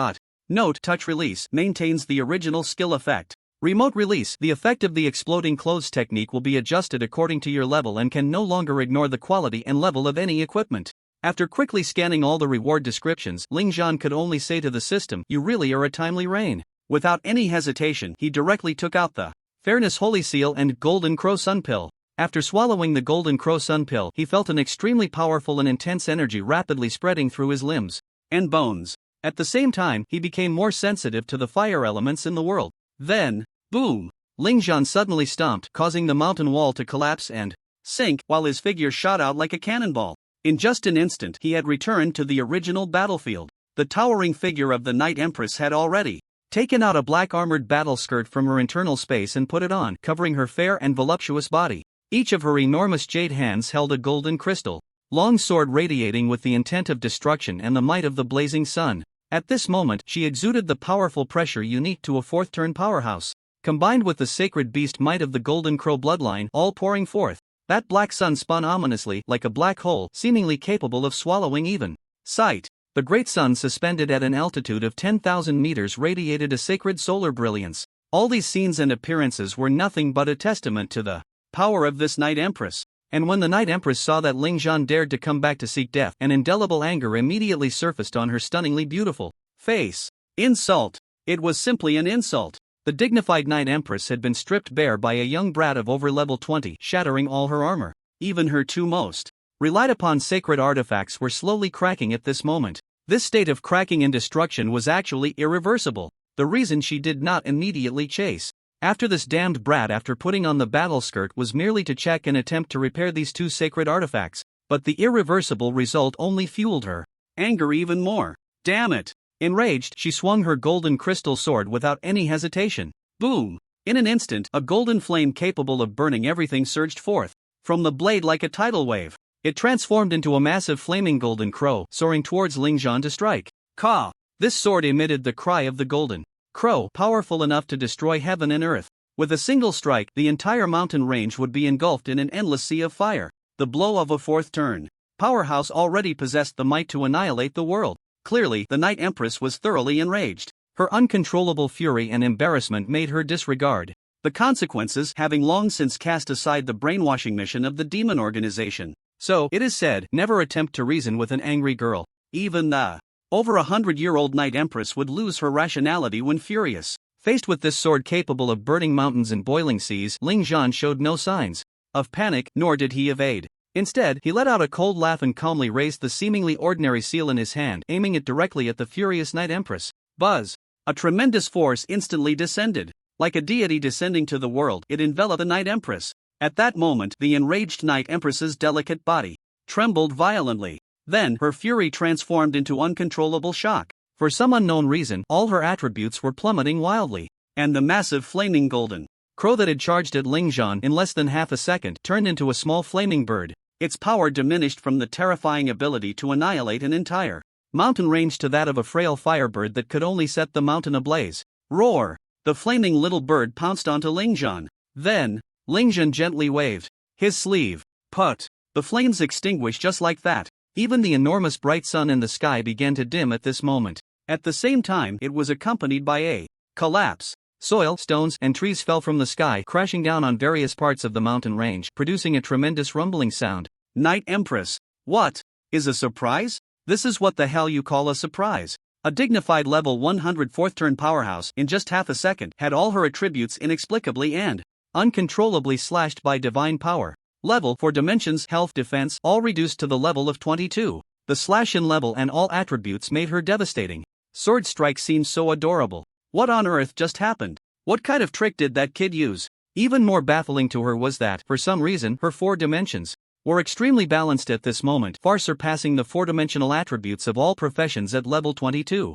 Note, touch release maintains the original skill effect. Remote release. The effect of the Exploding Clothes technique will be adjusted according to your level and can no longer ignore the quality and level of any equipment. After quickly scanning all the reward descriptions, Ling Zhan could only say to the system, "You really are a timely rain." Without any hesitation, he directly took out the Fairness Holy Seal and Golden Crow Sun Pill. After swallowing the Golden Crow Sun Pill, he felt an extremely powerful and intense energy rapidly spreading through his limbs and bones. At the same time, he became more sensitive to the fire elements in the world. Then, boom! Ling Zhan suddenly stomped, causing the mountain wall to collapse and sink, while his figure shot out like a cannonball. In just an instant, he had returned to the original battlefield. The towering figure of the Night Empress had already taken out a black armored battle skirt from her internal space and put it on, covering her fair and voluptuous body. Each of her enormous jade hands held a golden crystal long sword radiating with the intent of destruction and the might of the blazing sun. At this moment, she exuded the powerful pressure unique to a fourth-turn powerhouse, combined with the sacred beast might of the Golden Crow bloodline, all pouring forth. That black sun spun ominously, like a black hole, seemingly capable of swallowing even sight. The great sun, suspended at an altitude of 10,000 meters, radiated a sacred solar brilliance. All these scenes and appearances were nothing but a testament to the power of this Night Empress. And when the Night Empress saw that Ling Zhan dared to come back to seek death, an indelible anger immediately surfaced on her stunningly beautiful face. Insult! It was simply an insult. The dignified Night Empress had been stripped bare by a young brat of over level 20, shattering all her armor. Even her two most relied upon sacred artifacts were slowly cracking at this moment. This state of cracking and destruction was actually irreversible. The reason she did not immediately chase after this damned brat after putting on the battle skirt was merely to check and attempt to repair these two sacred artifacts, but the irreversible result only fueled her anger even more. Damn it! Enraged, she swung her golden crystal sword without any hesitation. Boom! In an instant, a golden flame capable of burning everything surged forth from the blade like a tidal wave. It transformed into a massive flaming golden crow, soaring towards Ling Zhan to strike. Ka! This sword emitted the cry of the golden crow, powerful enough to destroy heaven and earth. With a single strike, the entire mountain range would be engulfed in an endless sea of fire. The blow of a fourth turn powerhouse already possessed the might to annihilate the world. Clearly, the Night Empress was thoroughly enraged. Her uncontrollable fury and embarrassment made her disregard the consequences, having long since cast aside the brainwashing mission of the demon organization. So, it is said, never attempt to reason with an angry girl. Even the over 100-year-old Night Empress would lose her rationality when furious. Faced with this sword capable of burning mountains and boiling seas, Ling Zhan showed no signs of panic, nor did he evade. Instead, he let out a cold laugh and calmly raised the seemingly ordinary seal in his hand, aiming it directly at the furious Night Empress. Buzz! A tremendous force instantly descended. Like a deity descending to the world, it enveloped the Night Empress. At that moment, the enraged Night Empress's delicate body trembled violently. Then, her fury transformed into uncontrollable shock. For some unknown reason, all her attributes were plummeting wildly. And the massive flaming golden crow that had charged at Ling Zhan in less than half a second turned into a small flaming bird. Its power diminished from the terrifying ability to annihilate an entire mountain range to that of a frail firebird that could only set the mountain ablaze. Roar! The flaming little bird pounced onto Ling Zhan. Then, Ling Zhan gently waved his sleeve. Put! The flames extinguished just like that. Even the enormous bright sun in the sky began to dim at this moment. At the same time, it was accompanied by a collapse. Soil, stones, and trees fell from the sky, crashing down on various parts of the mountain range, producing a tremendous rumbling sound. Night Empress. What? Is a surprise? This is what the hell you call a surprise. A dignified level 104th turn powerhouse in just half a second had all her attributes inexplicably and uncontrollably slashed by divine power. Level for dimensions, health, defense, all reduced to the level of 22. The slash in level and all attributes made her devastating. Sword strike seemed so adorable. What on earth just happened? What kind of trick did that kid use? Even more baffling to her was that, for some reason, her 4 dimensions were extremely balanced at this moment, far surpassing the 4-dimensional attributes of all professions at level 22.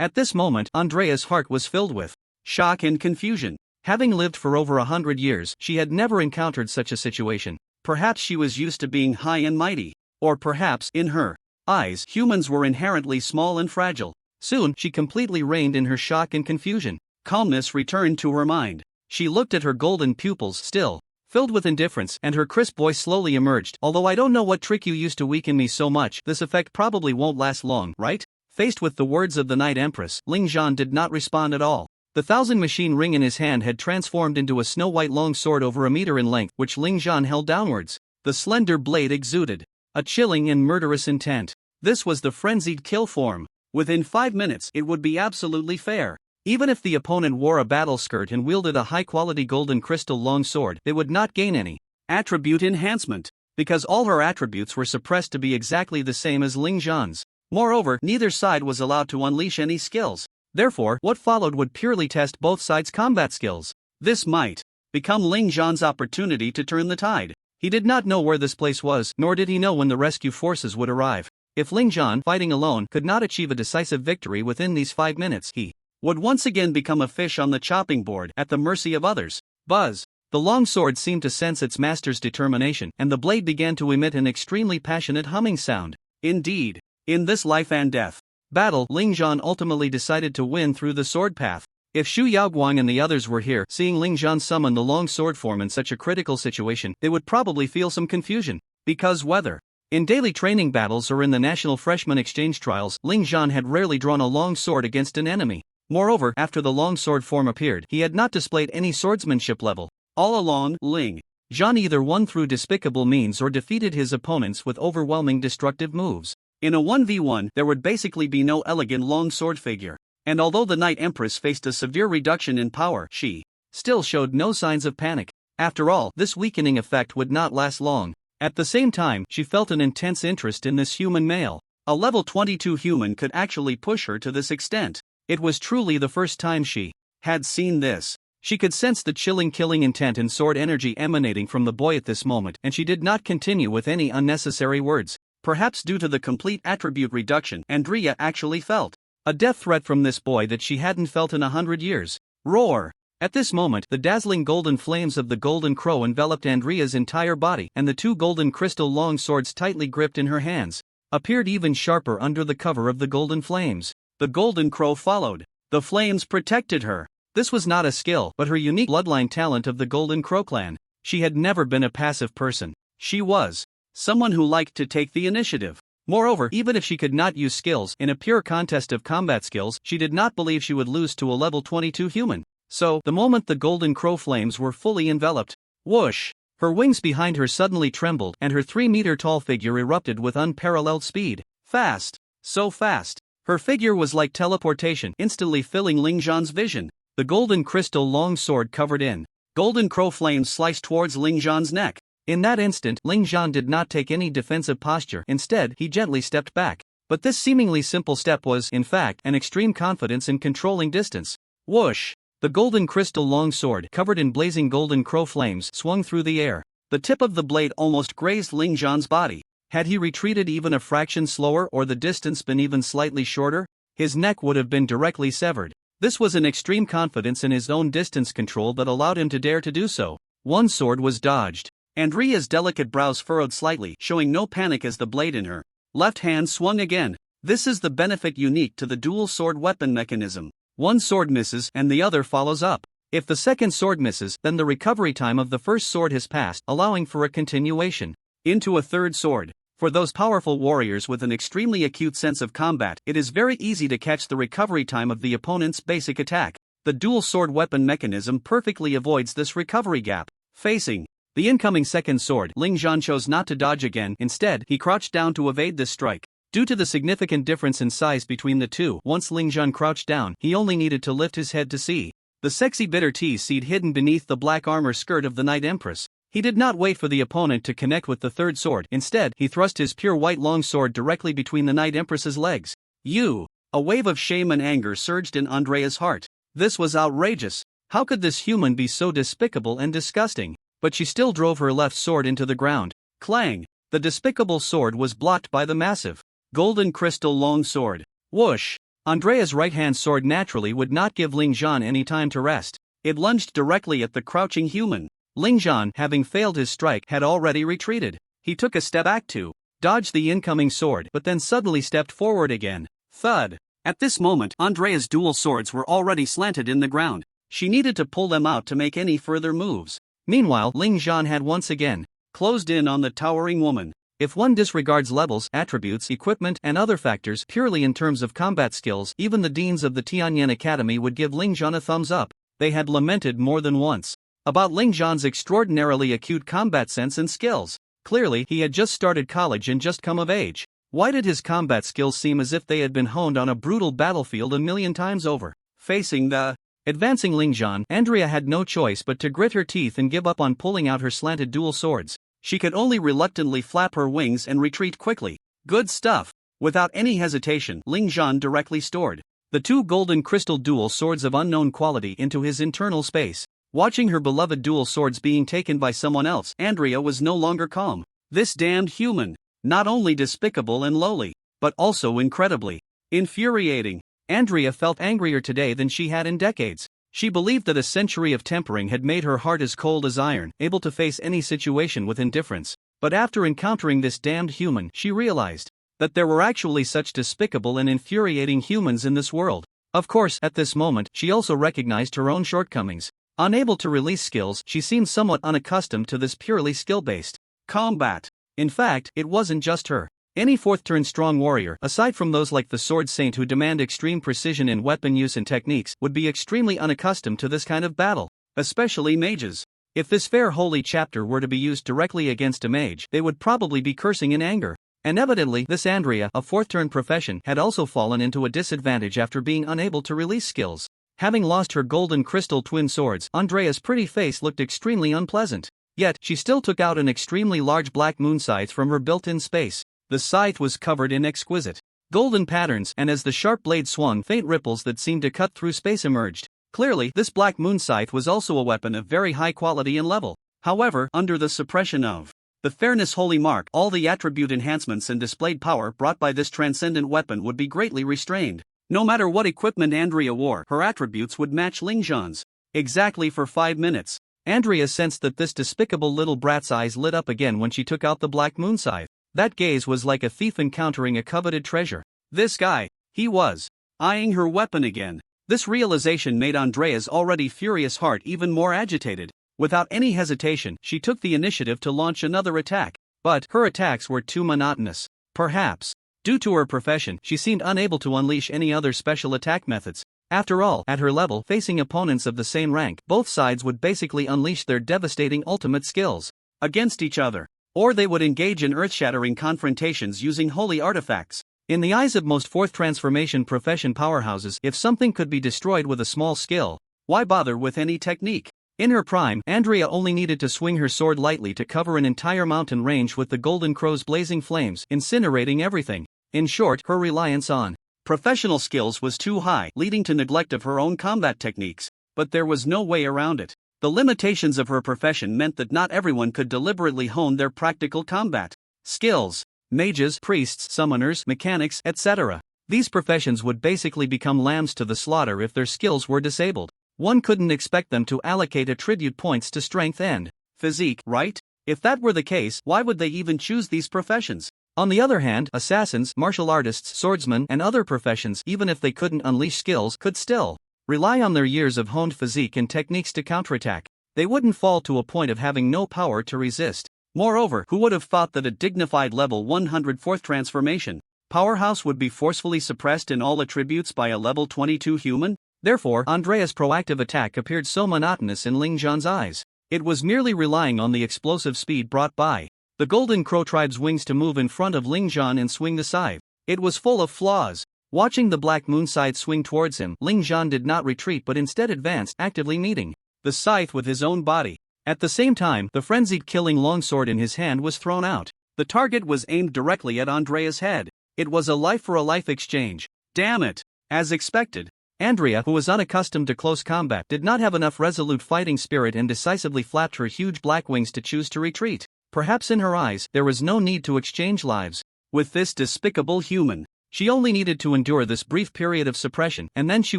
At this moment, Andrea's heart was filled with shock and confusion. Having lived for over 100 years, she had never encountered such a situation. Perhaps she was used to being high and mighty. Or perhaps, in her eyes, humans were inherently small and fragile. Soon, she completely reigned in her shock and confusion. Calmness returned to her mind. She looked at her golden pupils, still filled with indifference, and her crisp voice slowly emerged. Although I don't know what trick you used to weaken me so much, this effect probably won't last long, right? Faced with the words of the Night Empress, Ling Zhan did not respond at all. The 1000-machine ring in his hand had transformed into a snow-white long sword over a meter in length, which Ling Zhan held downwards. The slender blade exuded a chilling and murderous intent. This was the frenzied kill form. Within 5 minutes, it would be absolutely fair. Even if the opponent wore a battle skirt and wielded a high-quality golden crystal long sword, they would not gain any attribute enhancement, because all her attributes were suppressed to be exactly the same as Ling Zhan's. Moreover, neither side was allowed to unleash any skills. Therefore, what followed would purely test both sides' combat skills. This might become Ling Zhan's opportunity to turn the tide. He did not know where this place was, nor did he know when the rescue forces would arrive. If Ling Zhan, fighting alone, could not achieve a decisive victory within these 5 minutes, he would once again become a fish on the chopping board, at the mercy of others. Buzz! The long sword seemed to sense its master's determination, and the blade began to emit an extremely passionate humming sound. Indeed, in this life and death battle, Ling Zhan ultimately decided to win through the sword path. If Xu Yaoguang and the others were here, seeing Ling Zhan summon the long sword form in such a critical situation, they would probably feel some confusion. Because whether in daily training battles or in the National Freshman Exchange trials, Ling Zhan had rarely drawn a long sword against an enemy. Moreover, after the long sword form appeared, he had not displayed any swordsmanship level. All along, Ling Zhan either won through despicable means or defeated his opponents with overwhelming destructive moves. In a 1v1, there would basically be no elegant long sword figure. And although the Night Empress faced a severe reduction in power, she still showed no signs of panic. After all, this weakening effect would not last long. At the same time, she felt an intense interest in this human male. A level 22 human could actually push her to this extent. It was truly the first time she had seen this. She could sense the chilling killing intent and sword energy emanating from the boy at this moment, and she did not continue with any unnecessary words. Perhaps due to the complete attribute reduction, Andrea actually felt a death threat from this boy that she hadn't felt in 100 years. Roar! At this moment, the dazzling golden flames of the golden crow enveloped Andrea's entire body, and the 2 golden crystal long swords tightly gripped in her hands appeared even sharper under the cover of the golden flames. The golden crow followed. The flames protected her. This was not a skill, but her unique bloodline talent of the Golden Crow clan. She had never been a passive person. She was someone who liked to take the initiative. Moreover, even if she could not use skills in a pure contest of combat skills, she did not believe she would lose to a level 22 human. So, the moment the Golden Crow flames were fully enveloped, whoosh! Her wings behind her suddenly trembled, and her 3-meter-tall figure erupted with unparalleled speed. Fast! So fast! Her figure was like teleportation, instantly filling Ling Zhan's vision. The golden crystal long sword covered in golden crow flames sliced towards Ling Zhan's neck. In that instant, Ling Zhan did not take any defensive posture. Instead, he gently stepped back. But this seemingly simple step was, in fact, an extreme confidence in controlling distance. Whoosh! The golden crystal longsword, covered in blazing golden crow flames, swung through the air. The tip of the blade almost grazed Ling Zhan's body. Had he retreated even a fraction slower or the distance been even slightly shorter, his neck would have been directly severed. This was an extreme confidence in his own distance control that allowed him to dare to do so. One sword was dodged. Andrea's delicate brows furrowed slightly, showing no panic as the blade in her left hand swung again. This is the benefit unique to the dual sword weapon mechanism. One sword misses and the other follows up. If the second sword misses, then the recovery time of the first sword has passed, allowing for a continuation into a third sword. For those powerful warriors with an extremely acute sense of combat, it is very easy to catch the recovery time of the opponent's basic attack. The dual sword weapon mechanism perfectly avoids this recovery gap. Facing the incoming second sword, Ling Zhan chose not to dodge again. Instead, he crouched down to evade this strike. Due to the significant difference in size between the two, once Ling Zhan crouched down, he only needed to lift his head to see the sexy bitter tea seed hidden beneath the black armor skirt of the Night Empress. He did not wait for the opponent to connect with the third sword. Instead, he thrust his pure white long sword directly between the Night Empress's legs. A wave of shame and anger surged in Andrea's heart. This was outrageous. How could this human be so despicable and disgusting? But she still drove her left sword into the ground. Clang! The despicable sword was blocked by the massive golden crystal long sword. Whoosh! Andrea's right-hand sword naturally would not give Ling Zhan any time to rest. It lunged directly at the crouching human. Ling Zhan, having failed his strike, had already retreated. He took a step back to dodge the incoming sword, but then suddenly stepped forward again. Thud! At this moment, Andrea's dual swords were already slanted in the ground. She needed to pull them out to make any further moves. Meanwhile, Ling Zhan had once again closed in on the towering woman. If one disregards levels, attributes, equipment, and other factors purely in terms of combat skills, even the deans of the Tianyan Academy would give Ling Zhan a thumbs up. They had lamented more than once about Ling Zhan's extraordinarily acute combat sense and skills. Clearly, he had just started college and just come of age. Why did his combat skills seem as if they had been honed on a brutal battlefield a million times over? Facing the advancing Ling Zhan, Andrea had no choice but to grit her teeth and give up on pulling out her slanted dual swords. She could only reluctantly flap her wings and retreat quickly. Good stuff. Without any hesitation, Ling Zhan directly stored the two golden crystal dual swords of unknown quality into his internal space. Watching her beloved dual swords being taken by someone else, Andrea was no longer calm. This damned human, not only despicable and lowly, but also incredibly infuriating. Andrea felt angrier today than she had in decades. She believed that a century of tempering had made her heart as cold as iron, able to face any situation with indifference. But after encountering this damned human, she realized that there were actually such despicable and infuriating humans in this world. Of course, at this moment, she also recognized her own shortcomings. Unable to release skills, she seemed somewhat unaccustomed to this purely skill-based combat. In fact, it wasn't just her. Any fourth-turn strong warrior, aside from those like the Sword Saint who demand extreme precision in weapon use and techniques, would be extremely unaccustomed to this kind of battle, especially mages. If this fair holy chapter were to be used directly against a mage, they would probably be cursing in anger. And evidently, this Andrea, a fourth-turn profession, had also fallen into a disadvantage after being unable to release skills. Having lost her golden crystal twin swords, Andrea's pretty face looked extremely unpleasant. Yet, she still took out an extremely large black moon scythe from her built-in space. The scythe was covered in exquisite golden patterns, and as the sharp blade swung, faint ripples that seemed to cut through space emerged. Clearly, this black moon scythe was also a weapon of very high quality and level. However, under the suppression of the fairness holy mark, all the attribute enhancements and displayed power brought by this transcendent weapon would be greatly restrained. No matter what equipment Andrea wore, her attributes would match Ling Zhan's. Exactly for 5 minutes. Andrea sensed that this despicable little brat's eyes lit up again when she took out the black moon scythe. That gaze was like a thief encountering a coveted treasure. This guy, he was eyeing her weapon again. This realization made Andrea's already furious heart even more agitated. Without any hesitation, she took the initiative to launch another attack. But her attacks were too monotonous. Perhaps due to her profession, she seemed unable to unleash any other special attack methods. After all, at her level, facing opponents of the same rank, both sides would basically unleash their devastating ultimate skills against each other. Or they would engage in earth-shattering confrontations using holy artifacts. In the eyes of most fourth transformation profession powerhouses, if something could be destroyed with a small skill, why bother with any technique? In her prime, Andrea only needed to swing her sword lightly to cover an entire mountain range with the golden crow's blazing flames, incinerating everything. In short, her reliance on professional skills was too high, leading to neglect of her own combat techniques. but there was no way around it. The limitations of her profession meant that not everyone could deliberately hone their practical combat skills. Mages, priests, summoners, mechanics, etc. These professions would basically become lambs to the slaughter if their skills were disabled. One couldn't expect them to allocate attribute points to strength and physique, right? If that were the case, why would they even choose these professions? On the other hand, assassins, martial artists, swordsmen, and other professions, even if they couldn't unleash skills, could still rely on their years of honed physique and techniques to counterattack. They wouldn't fall to a point of having no power to resist. Moreover, who would have thought that a dignified level 104th transformation powerhouse would be forcefully suppressed in all attributes by a level 22 human? Therefore, Andrea's proactive attack appeared so monotonous in Ling Zhan's eyes. It was merely relying on the explosive speed brought by the Golden Crow tribe's wings to move in front of Ling Zhan and swing the scythe. It was full of flaws. Watching the Black Moon scythe swing towards him, Ling Zhan did not retreat but instead advanced, actively meeting the scythe with his own body. At the same time, the frenzied killing longsword in his hand was thrown out. The target was aimed directly at Andrea's head. It was a life-for-a-life exchange. Damn it! As expected, Andrea, who was unaccustomed to close combat, did not have enough resolute fighting spirit and decisively flapped her huge black wings to choose to retreat. Perhaps in her eyes, there was no need to exchange lives with this despicable human. She only needed to endure this brief period of suppression, and then she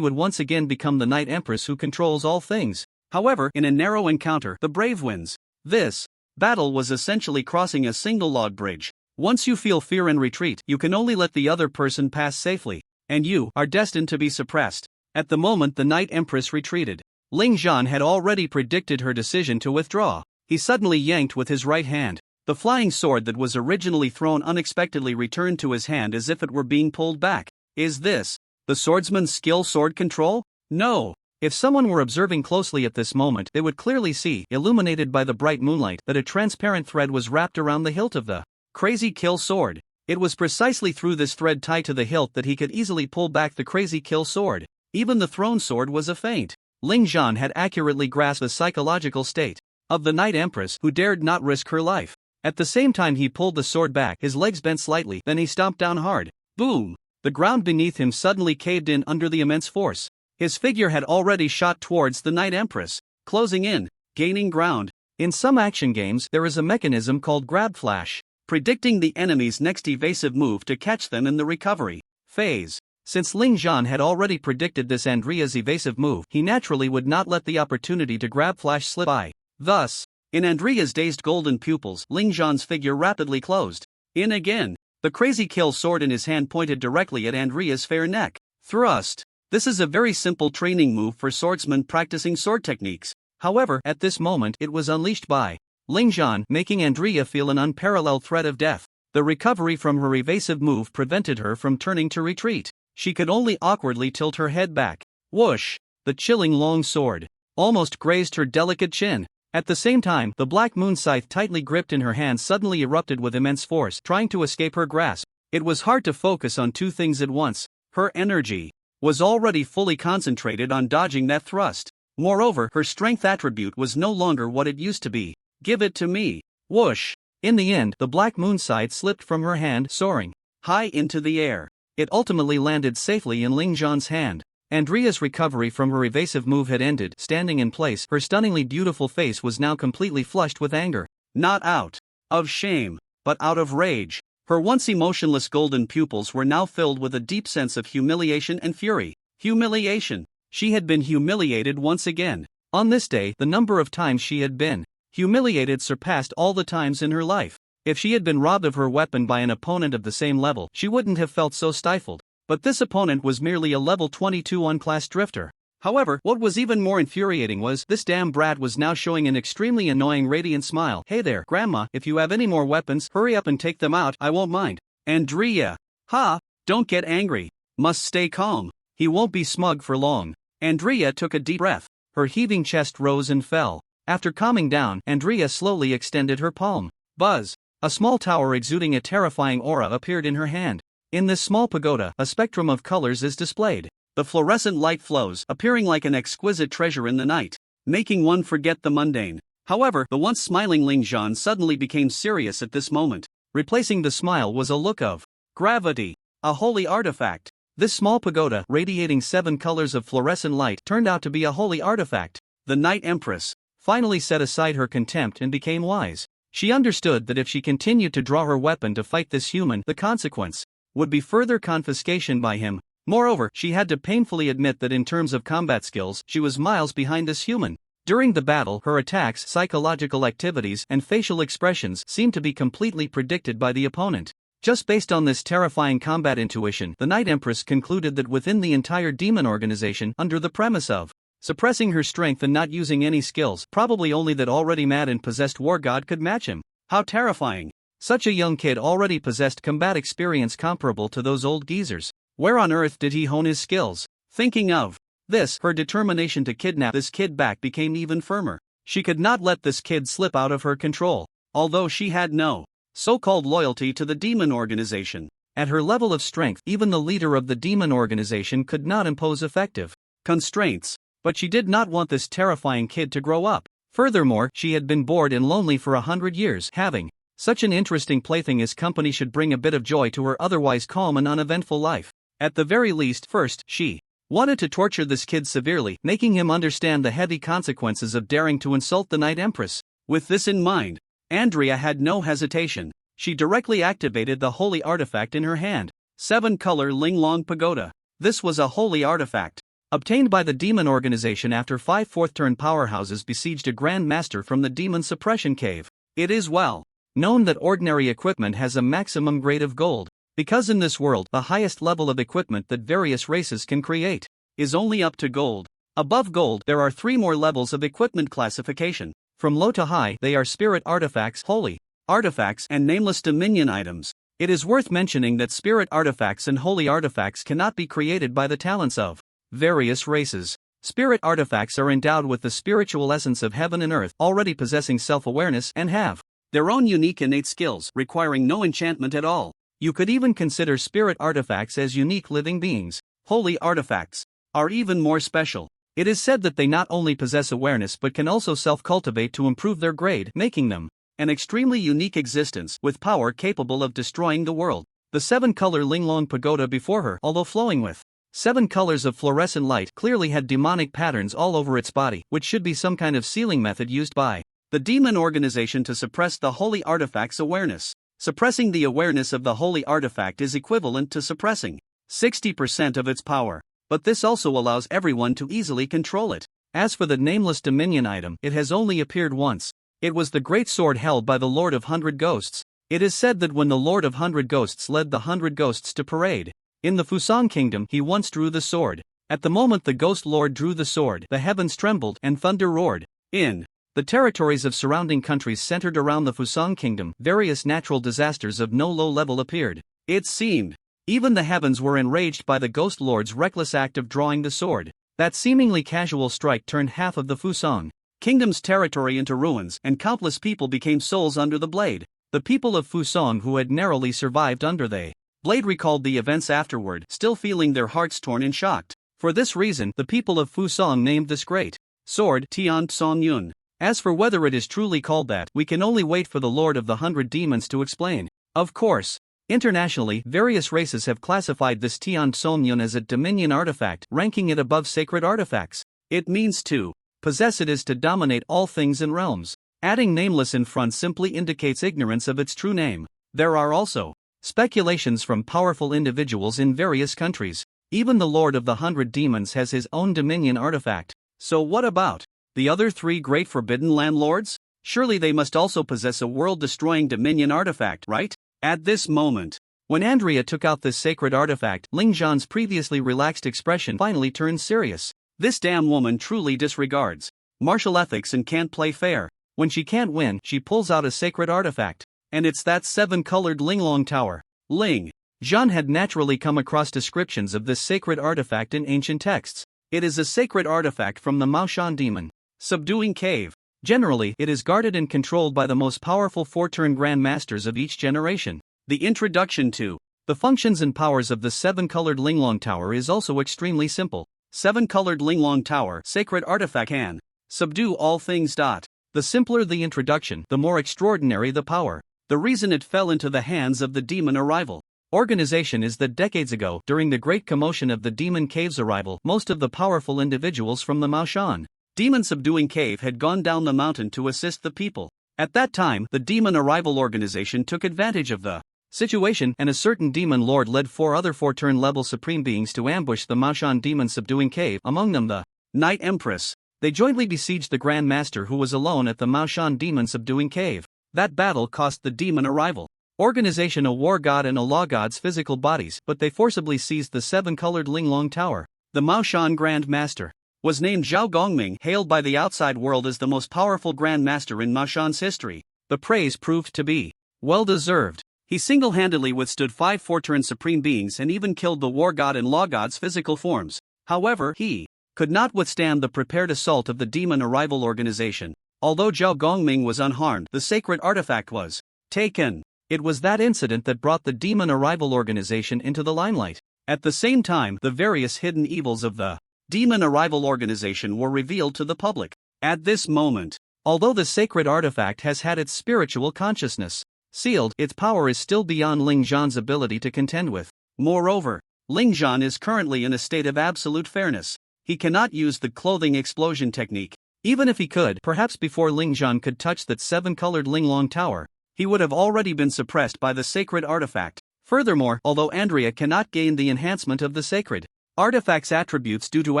would once again become the Night Empress who controls all things. However, in a narrow encounter, the brave wins. This battle was essentially crossing a single log bridge. Once you feel fear and retreat, you can only let the other person pass safely, and you are destined to be suppressed. At the moment the Night Empress retreated, Ling Zhan had already predicted her decision to withdraw. He suddenly yanked with his right hand. The flying sword that was originally thrown unexpectedly returned to his hand as if it were being pulled back. Is this the swordsman's skill sword control? No. If someone were observing closely at this moment, they would clearly see, illuminated by the bright moonlight, that a transparent thread was wrapped around the hilt of the crazy kill sword. It was precisely through this thread tied to the hilt that he could easily pull back the crazy kill sword. Even the throne sword was a feint. Ling Zhan had accurately grasped the psychological state of the Night Empress, who dared not risk her life. At the same time he pulled the sword back, his legs bent slightly, then he stomped down hard. Boom! The ground beneath him suddenly caved in under the immense force. His figure had already shot towards the Night Empress, closing in, gaining ground. In some action games, there is a mechanism called grab flash, predicting the enemy's next evasive move to catch them in the recovery phase. Since Ling Zhan had already predicted this Andrea's evasive move, he naturally would not let the opportunity to grab flash slip by. Thus, in Andrea's dazed golden pupils, Ling Zhan's figure rapidly closed in again. The crazy kill sword in his hand pointed directly at Andrea's fair neck. Thrust. This is a very simple training move for swordsmen practicing sword techniques. However, at this moment it was unleashed by Ling Zhan, making Andrea feel an unparalleled threat of death. The recovery from her evasive move prevented her from turning to retreat. She could only awkwardly tilt her head back. Whoosh! The chilling long sword almost grazed her delicate chin. At the same time, the Black Moon scythe tightly gripped in her hand suddenly erupted with immense force, trying to escape her grasp. It was hard to focus on two things at once. Her energy was already fully concentrated on dodging that thrust. Moreover, her strength attribute was no longer what it used to be. Give it to me. Whoosh! In the end, the Black Moon scythe slipped from her hand, soaring high into the air. It ultimately landed safely in Ling Zhan's hand. Andrea's recovery from her evasive move had ended. Standing in place, her stunningly beautiful face was now completely flushed with anger. Not out of shame, but out of rage. Her once emotionless golden pupils were now filled with a deep sense of humiliation and fury. Humiliation. She had been humiliated once again. On this day, the number of times she had been humiliated surpassed all the times in her life. If she had been robbed of her weapon by an opponent of the same level, she wouldn't have felt so stifled. But this opponent was merely a level 22 unclassed drifter. However, what was even more infuriating was, this damn brat was now showing an extremely annoying radiant smile. Hey there, Grandma, if you have any more weapons, hurry up and take them out, I won't mind. Andrea. Ha! Don't get angry. Must stay calm. He won't be smug for long. Andrea took a deep breath. Her heaving chest rose and fell. After calming down, Andrea slowly extended her palm. Buzz! A small tower exuding a terrifying aura appeared in her hand. In this small pagoda, a spectrum of colors is displayed. The fluorescent light flows, appearing like an exquisite treasure in the night, making one forget the mundane. However, the once smiling Ling Zhan suddenly became serious at this moment. Replacing the smile was a look of gravity, a holy artifact. This small pagoda, radiating 7 colors of fluorescent light, turned out to be a holy artifact. The Night Empress finally set aside her contempt and became wise. She understood that if she continued to draw her weapon to fight this human, the consequence would be further confiscation by him. Moreover, she had to painfully admit that in terms of combat skills, she was miles behind this human. During the battle, her attacks, psychological activities, and facial expressions seemed to be completely predicted by the opponent. Just based on this terrifying combat intuition, the Night Empress concluded that within the entire demon organization, under the premise of suppressing her strength and not using any skills, probably only that already mad and possessed war god could match him. How terrifying! Such a young kid already possessed combat experience comparable to those old geezers. Where on earth did he hone his skills? Thinking of this, her determination to kidnap this kid back became even firmer. She could not let this kid slip out of her control. Although she had no so-called loyalty to the demon organization. At her level of strength, even the leader of the demon organization could not impose effective constraints. But she did not want this terrifying kid to grow up. Furthermore, she had been bored and lonely for 100 years. Having such an interesting plaything as company should bring a bit of joy to her otherwise calm and uneventful life. At the very least, first, she wanted to torture this kid severely, making him understand the heavy consequences of daring to insult the Night Empress. With this in mind, Andrea had no hesitation. She directly activated the holy artifact in her hand. 7-color Linglong Pagoda. This was a holy artifact obtained by the demon organization after 5 fourth-turn powerhouses besieged a Grand Master from the demon suppression cave. It is well known that ordinary equipment has a maximum grade of gold, because in this world, the highest level of equipment that various races can create is only up to gold. Above gold, there are 3 more levels of equipment classification. From low to high, they are spirit artifacts, holy artifacts, and nameless dominion items. It is worth mentioning that spirit artifacts and holy artifacts cannot be created by the talents of various races. Spirit artifacts are endowed with the spiritual essence of heaven and earth, already possessing self-awareness, and have their own unique innate skills, requiring no enchantment at all. You could even consider spirit artifacts as unique living beings. Holy artifacts are even more special. It is said that they not only possess awareness but can also self-cultivate to improve their grade, making them an extremely unique existence with power capable of destroying the world. The 7-color Linglong Pagoda before her, although flowing with 7 colors of fluorescent light, clearly had demonic patterns all over its body, which should be some kind of sealing method used by the demon organization to suppress the holy artifact's awareness. Suppressing the awareness of the holy artifact is equivalent to suppressing 60% of its power, but this also allows everyone to easily control it. As for the nameless dominion item, it has only appeared once. It was the great sword held by the Lord of 100 Ghosts. It is said that when the Lord of 100 Ghosts led the 100 Ghosts to parade in the Fusang Kingdom, he once drew the sword. At the moment the Ghost Lord drew the sword, the heavens trembled and thunder roared. In the territories of surrounding countries centered around the Fusang Kingdom, various natural disasters of no low level appeared. It seemed even the heavens were enraged by the Ghost Lord's reckless act of drawing the sword. That seemingly casual strike turned half of the Fusang Kingdom's territory into ruins, and countless people became souls under the blade. The people of Fusang who had narrowly survived under the blade recalled the events afterward, still feeling their hearts torn and shocked. For this reason, the people of Fusang named this great sword Tian Tsong Yun. As for whether it is truly called that, we can only wait for the Lord of the 100 Demons to explain. Of course, internationally, various races have classified this Tian Tsong Yun as a dominion artifact, ranking it above sacred artifacts. It means to possess, it is to dominate all things and realms. Adding nameless in front simply indicates ignorance of its true name. There are also speculations from powerful individuals in various countries. Even the Lord of the 100 Demons has his own dominion artifact. So what about the other 3 great forbidden landlords? Surely they must also possess a world-destroying dominion artifact, right? At this moment, when Andrea took out this sacred artifact, Ling Zhan's previously relaxed expression finally turned serious. This damn woman truly disregards martial ethics and can't play fair. When she can't win, she pulls out a sacred artifact. And it's that 7-colored Linglong Tower. Ling Zhan had naturally come across descriptions of this sacred artifact in ancient texts. It is a sacred artifact from the Maoshan demon subduing cave. Generally, it is guarded and controlled by the most powerful 4-turn Grand Masters of each generation. The introduction to the functions and powers of the 7-colored Linglong Tower is also extremely simple. 7-colored Linglong Tower, sacred artifact can subdue all things. The simpler the introduction, the more extraordinary the power. The reason it fell into the hands of the demon arrival Organization is that decades ago, during the great commotion of the Demon Cave's arrival, most of the powerful individuals from the Maoshan Demon Subduing Cave had gone down the mountain to assist the people. At that time, the Demon Arrival Organization took advantage of the situation, and a certain demon lord led 4 other 4-turn level supreme beings to ambush the Maoshan Demon Subduing Cave, among them the Night Empress. They jointly besieged the Grand Master, who was alone at the Maoshan Demon Subduing Cave. That battle cost the Demon Arrival Organization a war god and a law god's physical bodies, but they forcibly seized the 7-colored Linglong Tower. The Maoshan Grand Master was named Zhao Gongming, hailed by the outside world as the most powerful Grand Master in Maoshan's history. The praise proved to be well-deserved. He single-handedly withstood 5 4-turn supreme beings and even killed the war god and law god's physical forms. However, he could not withstand the prepared assault of the Demon Arrival Organization. Although Zhao Gongming was unharmed, the sacred artifact was taken. It was that incident that brought the Demon Arrival Organization into the limelight. At the same time, the various hidden evils of the Demon Arrival Organization were revealed to the public. At this moment, although the sacred artifact has had its spiritual consciousness sealed, its power is still beyond Ling Zhan's ability to contend with. Moreover, Ling Zhan is currently in a state of absolute fairness. He cannot use the clothing explosion technique. Even if he could, perhaps before Ling Zhan could touch that 7-colored Linglong Tower, he would have already been suppressed by the sacred artifact. Furthermore, although Andrea cannot gain the enhancement of the sacred artifact's attributes due to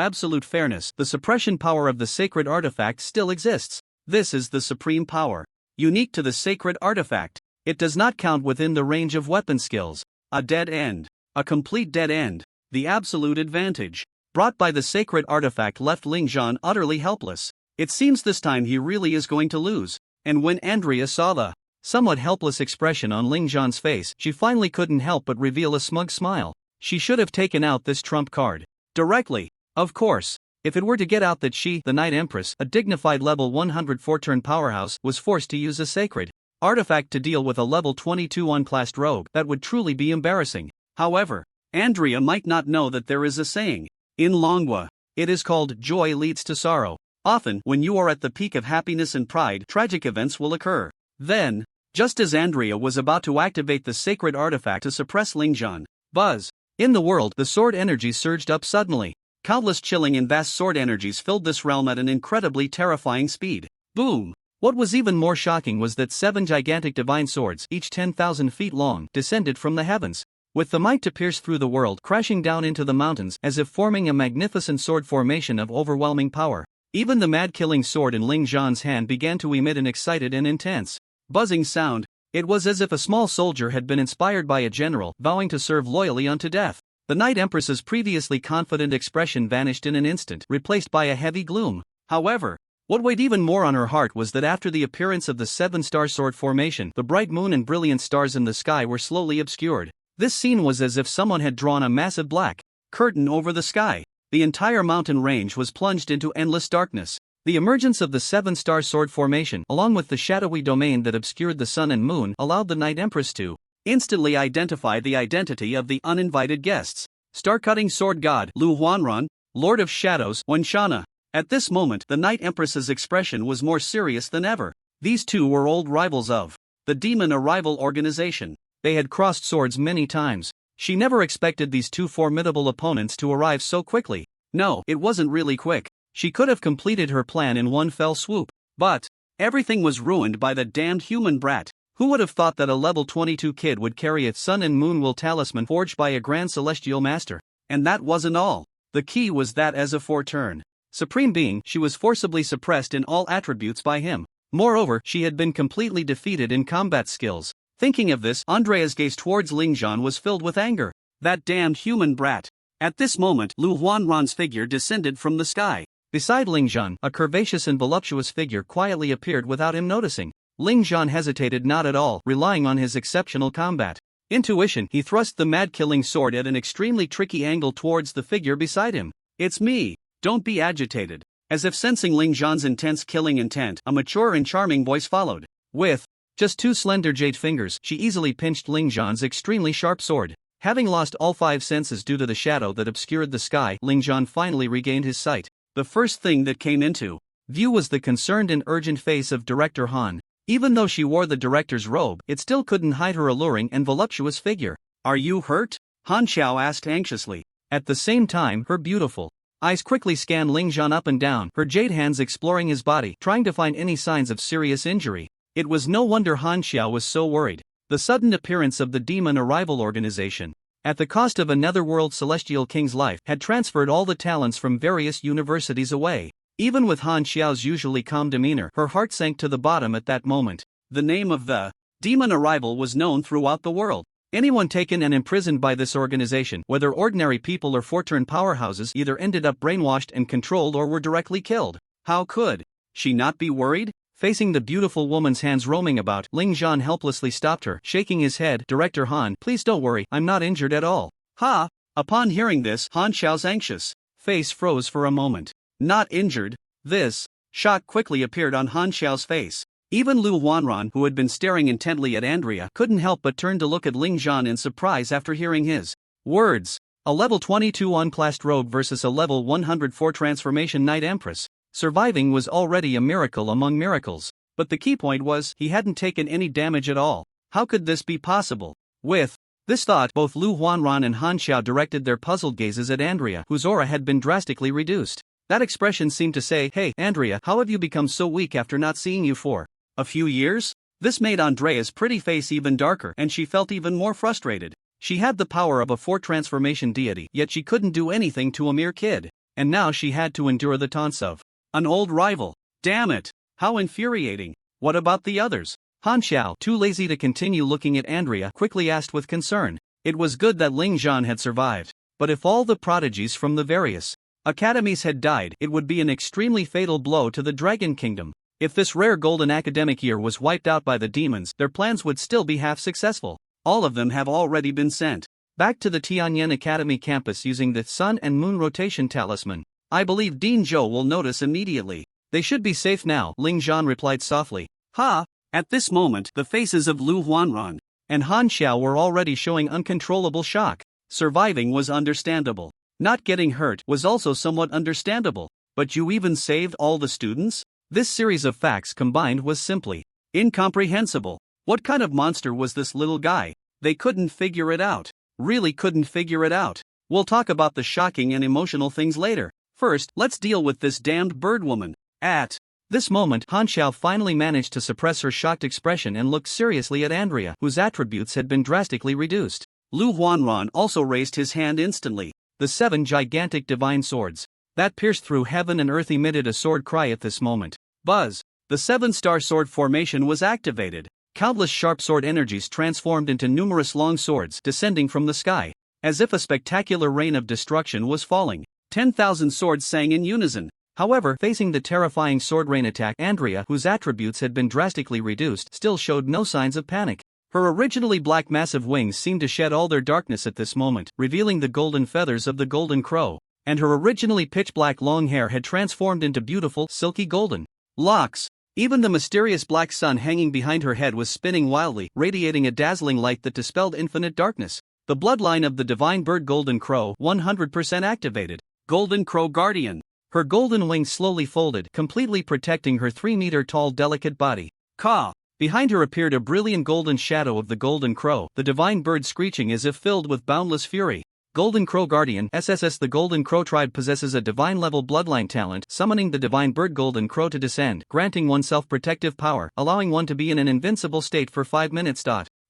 absolute fairness, the suppression power of the sacred artifact still exists. This is the supreme power, unique to the sacred artifact. It does not count within the range of weapon skills. A dead end. A complete dead end. The absolute advantage brought by the sacred artifact left Ling Zhan utterly helpless. It seems this time he really is going to lose. And when Andrea saw the somewhat helpless expression on Ling Zhan's face, she finally couldn't help but reveal a smug smile. She should have taken out this trump card directly. Of course, if it were to get out that she, the Night Empress, a dignified level 104-turn powerhouse, was forced to use a sacred artifact to deal with a level 22 unclassed rogue, that would truly be embarrassing. However, Andrea might not know that there is a saying in Manhwa. It is called joy leads to sorrow. Often, when you are at the peak of happiness and pride, tragic events will occur. Then, just as Andrea was about to activate the sacred artifact to suppress Ling Zhan, buzz! In the world, the sword energy surged up suddenly. Countless chilling and vast sword energies filled this realm at an incredibly terrifying speed. Boom! What was even more shocking was that 7 gigantic divine swords, each 10,000 feet long, descended from the heavens, with the might to pierce through the world, crashing down into the mountains as if forming a magnificent sword formation of overwhelming power. Even the mad-killing sword in Ling Zhan's hand began to emit an excited and intense buzzing sound. It was as if a small soldier had been inspired by a general, vowing to serve loyally unto death. The Night Empress's previously confident expression vanished in an instant, replaced by a heavy gloom. However, what weighed even more on her heart was that after the appearance of the 7-star sword formation, the bright moon and brilliant stars in the sky were slowly obscured. This scene was as if someone had drawn a massive black curtain over the sky. The entire mountain range was plunged into endless darkness. The emergence of the 7-star sword formation, along with the shadowy domain that obscured the sun and moon, allowed the Night Empress to instantly identify the identity of the uninvited guests. Star-cutting sword god Lu Huanran, Lord of Shadows, Wenshana. At this moment, the Night Empress's expression was more serious than ever. These two were old rivals of the Demon Arrival Organization. They had crossed swords many times. She never expected these two formidable opponents to arrive so quickly. No, it wasn't really quick. She could have completed her plan in one fell swoop. But everything was ruined by the damned human brat. Who would have thought that a level 22 kid would carry a sun and moon will talisman forged by a grand celestial master? And that wasn't all. The key was that as a 4-turn supreme being, she was forcibly suppressed in all attributes by him. Moreover, she had been completely defeated in combat skills. Thinking of this, Andrea's gaze towards Ling Zhan was filled with anger. That damned human brat. At this moment, Lu Huanran's figure descended from the sky. Beside Ling Zhan, a curvaceous and voluptuous figure quietly appeared without him noticing. Ling Zhan hesitated not at all, relying on his exceptional combat intuition. He thrust the mad-killing sword at an extremely tricky angle towards the figure beside him. "It's me. Don't be agitated." As if sensing Ling Zhan's intense killing intent, a mature and charming voice followed. With just 2 slender jade fingers, she easily pinched Ling Zhan's extremely sharp sword. Having lost all 5 senses due to the shadow that obscured the sky, Ling Zhan finally regained his sight. The first thing that came into view was the concerned and urgent face of Director Han. Even though she wore the director's robe, it still couldn't hide her alluring and voluptuous figure. Are you hurt? Han Xiao asked anxiously. At the same time, her beautiful eyes quickly scanned Ling Zhan up and down, her jade hands exploring his body, trying to find any signs of serious injury. It was no wonder Han Xiao was so worried. The sudden appearance of the demon arrival organization, at the cost of a netherworld celestial king's life, had transferred all the talents from various universities away. Even with Han Xiao's usually calm demeanor, her heart sank to the bottom at that moment. The name of the demon arrival was known throughout the world. Anyone taken and imprisoned by this organization, whether ordinary people or fortune powerhouses, either ended up brainwashed and controlled or were directly killed. How could she not be worried? Facing the beautiful woman's hands roaming about, Ling Zhan helplessly stopped her, shaking his head. Director Han, please don't worry, I'm not injured at all. Ha! Upon hearing this, Han Xiao's anxious face froze for a moment. Not injured? This shock quickly appeared on Han Xiao's face. Even Lu Huanran, who had been staring intently at Andrea, couldn't help but turn to look at Ling Zhan in surprise after hearing his words. A level 22 unclassed rogue versus a level 104 transformation Knight Empress. Surviving was already a miracle among miracles. But the key point was, he hadn't taken any damage at all. How could this be possible? With this thought, both Lu Huanran and Han Xiao directed their puzzled gazes at Andrea, whose aura had been drastically reduced. That expression seemed to say, "Hey, Andrea, how have you become so weak after not seeing you for a few years?" This made Andrea's pretty face even darker, and she felt even more frustrated. She had the power of a 4 transformation deity, yet she couldn't do anything to a mere kid. And now she had to endure the taunts of an old rival. Damn it! How infuriating! What about the others? Han Xiao, too lazy to continue looking at Andrea, quickly asked with concern. It was good that Ling Zhan had survived. But if all the prodigies from the various academies had died, it would be an extremely fatal blow to the Dragon Kingdom. If this rare golden academic year was wiped out by the demons, their plans would still be half successful. All of them have already been sent back to the Tianyan Academy campus using the Sun and Moon rotation talisman. I believe Dean Zhou will notice immediately. They should be safe now, Ling Zhan replied softly. Ha! At this moment, the faces of Lu Huanran and Han Xiao were already showing uncontrollable shock. Surviving was understandable. Not getting hurt was also somewhat understandable. But you even saved all the students? This series of facts combined was simply incomprehensible. What kind of monster was this little guy? They couldn't figure it out. Really couldn't figure it out. We'll talk about the shocking and emotional things later. First, let's deal with this damned bird woman. At this moment, Han Xiao finally managed to suppress her shocked expression and looked seriously at Andrea, whose attributes had been drastically reduced. Lu Huanran also raised his hand instantly. The 7 gigantic divine swords that pierced through heaven and earth emitted a sword cry at this moment. Buzz! The 7-star sword formation was activated. Countless sharp sword energies transformed into numerous long swords descending from the sky. As if a spectacular rain of destruction was falling, 10,000 swords sang in unison. However, facing the terrifying sword rain attack, Andrea, whose attributes had been drastically reduced, still showed no signs of panic. Her originally black massive wings seemed to shed all their darkness at this moment, revealing the golden feathers of the golden crow, and her originally pitch-black long hair had transformed into beautiful, silky golden locks. Even the mysterious black sun hanging behind her head was spinning wildly, radiating a dazzling light that dispelled infinite darkness. The bloodline of the divine bird Golden Crow, 100% activated. Golden Crow Guardian. Her golden wings slowly folded, completely protecting her 3-meter-tall delicate body. Caw! Behind her appeared a brilliant golden shadow of the Golden Crow, the divine bird screeching as if filled with boundless fury. Golden Crow Guardian, SSS. The Golden Crow tribe possesses a divine-level bloodline talent, summoning the divine bird Golden Crow to descend, granting oneself protective power, allowing one to be in an invincible state for 5 minutes.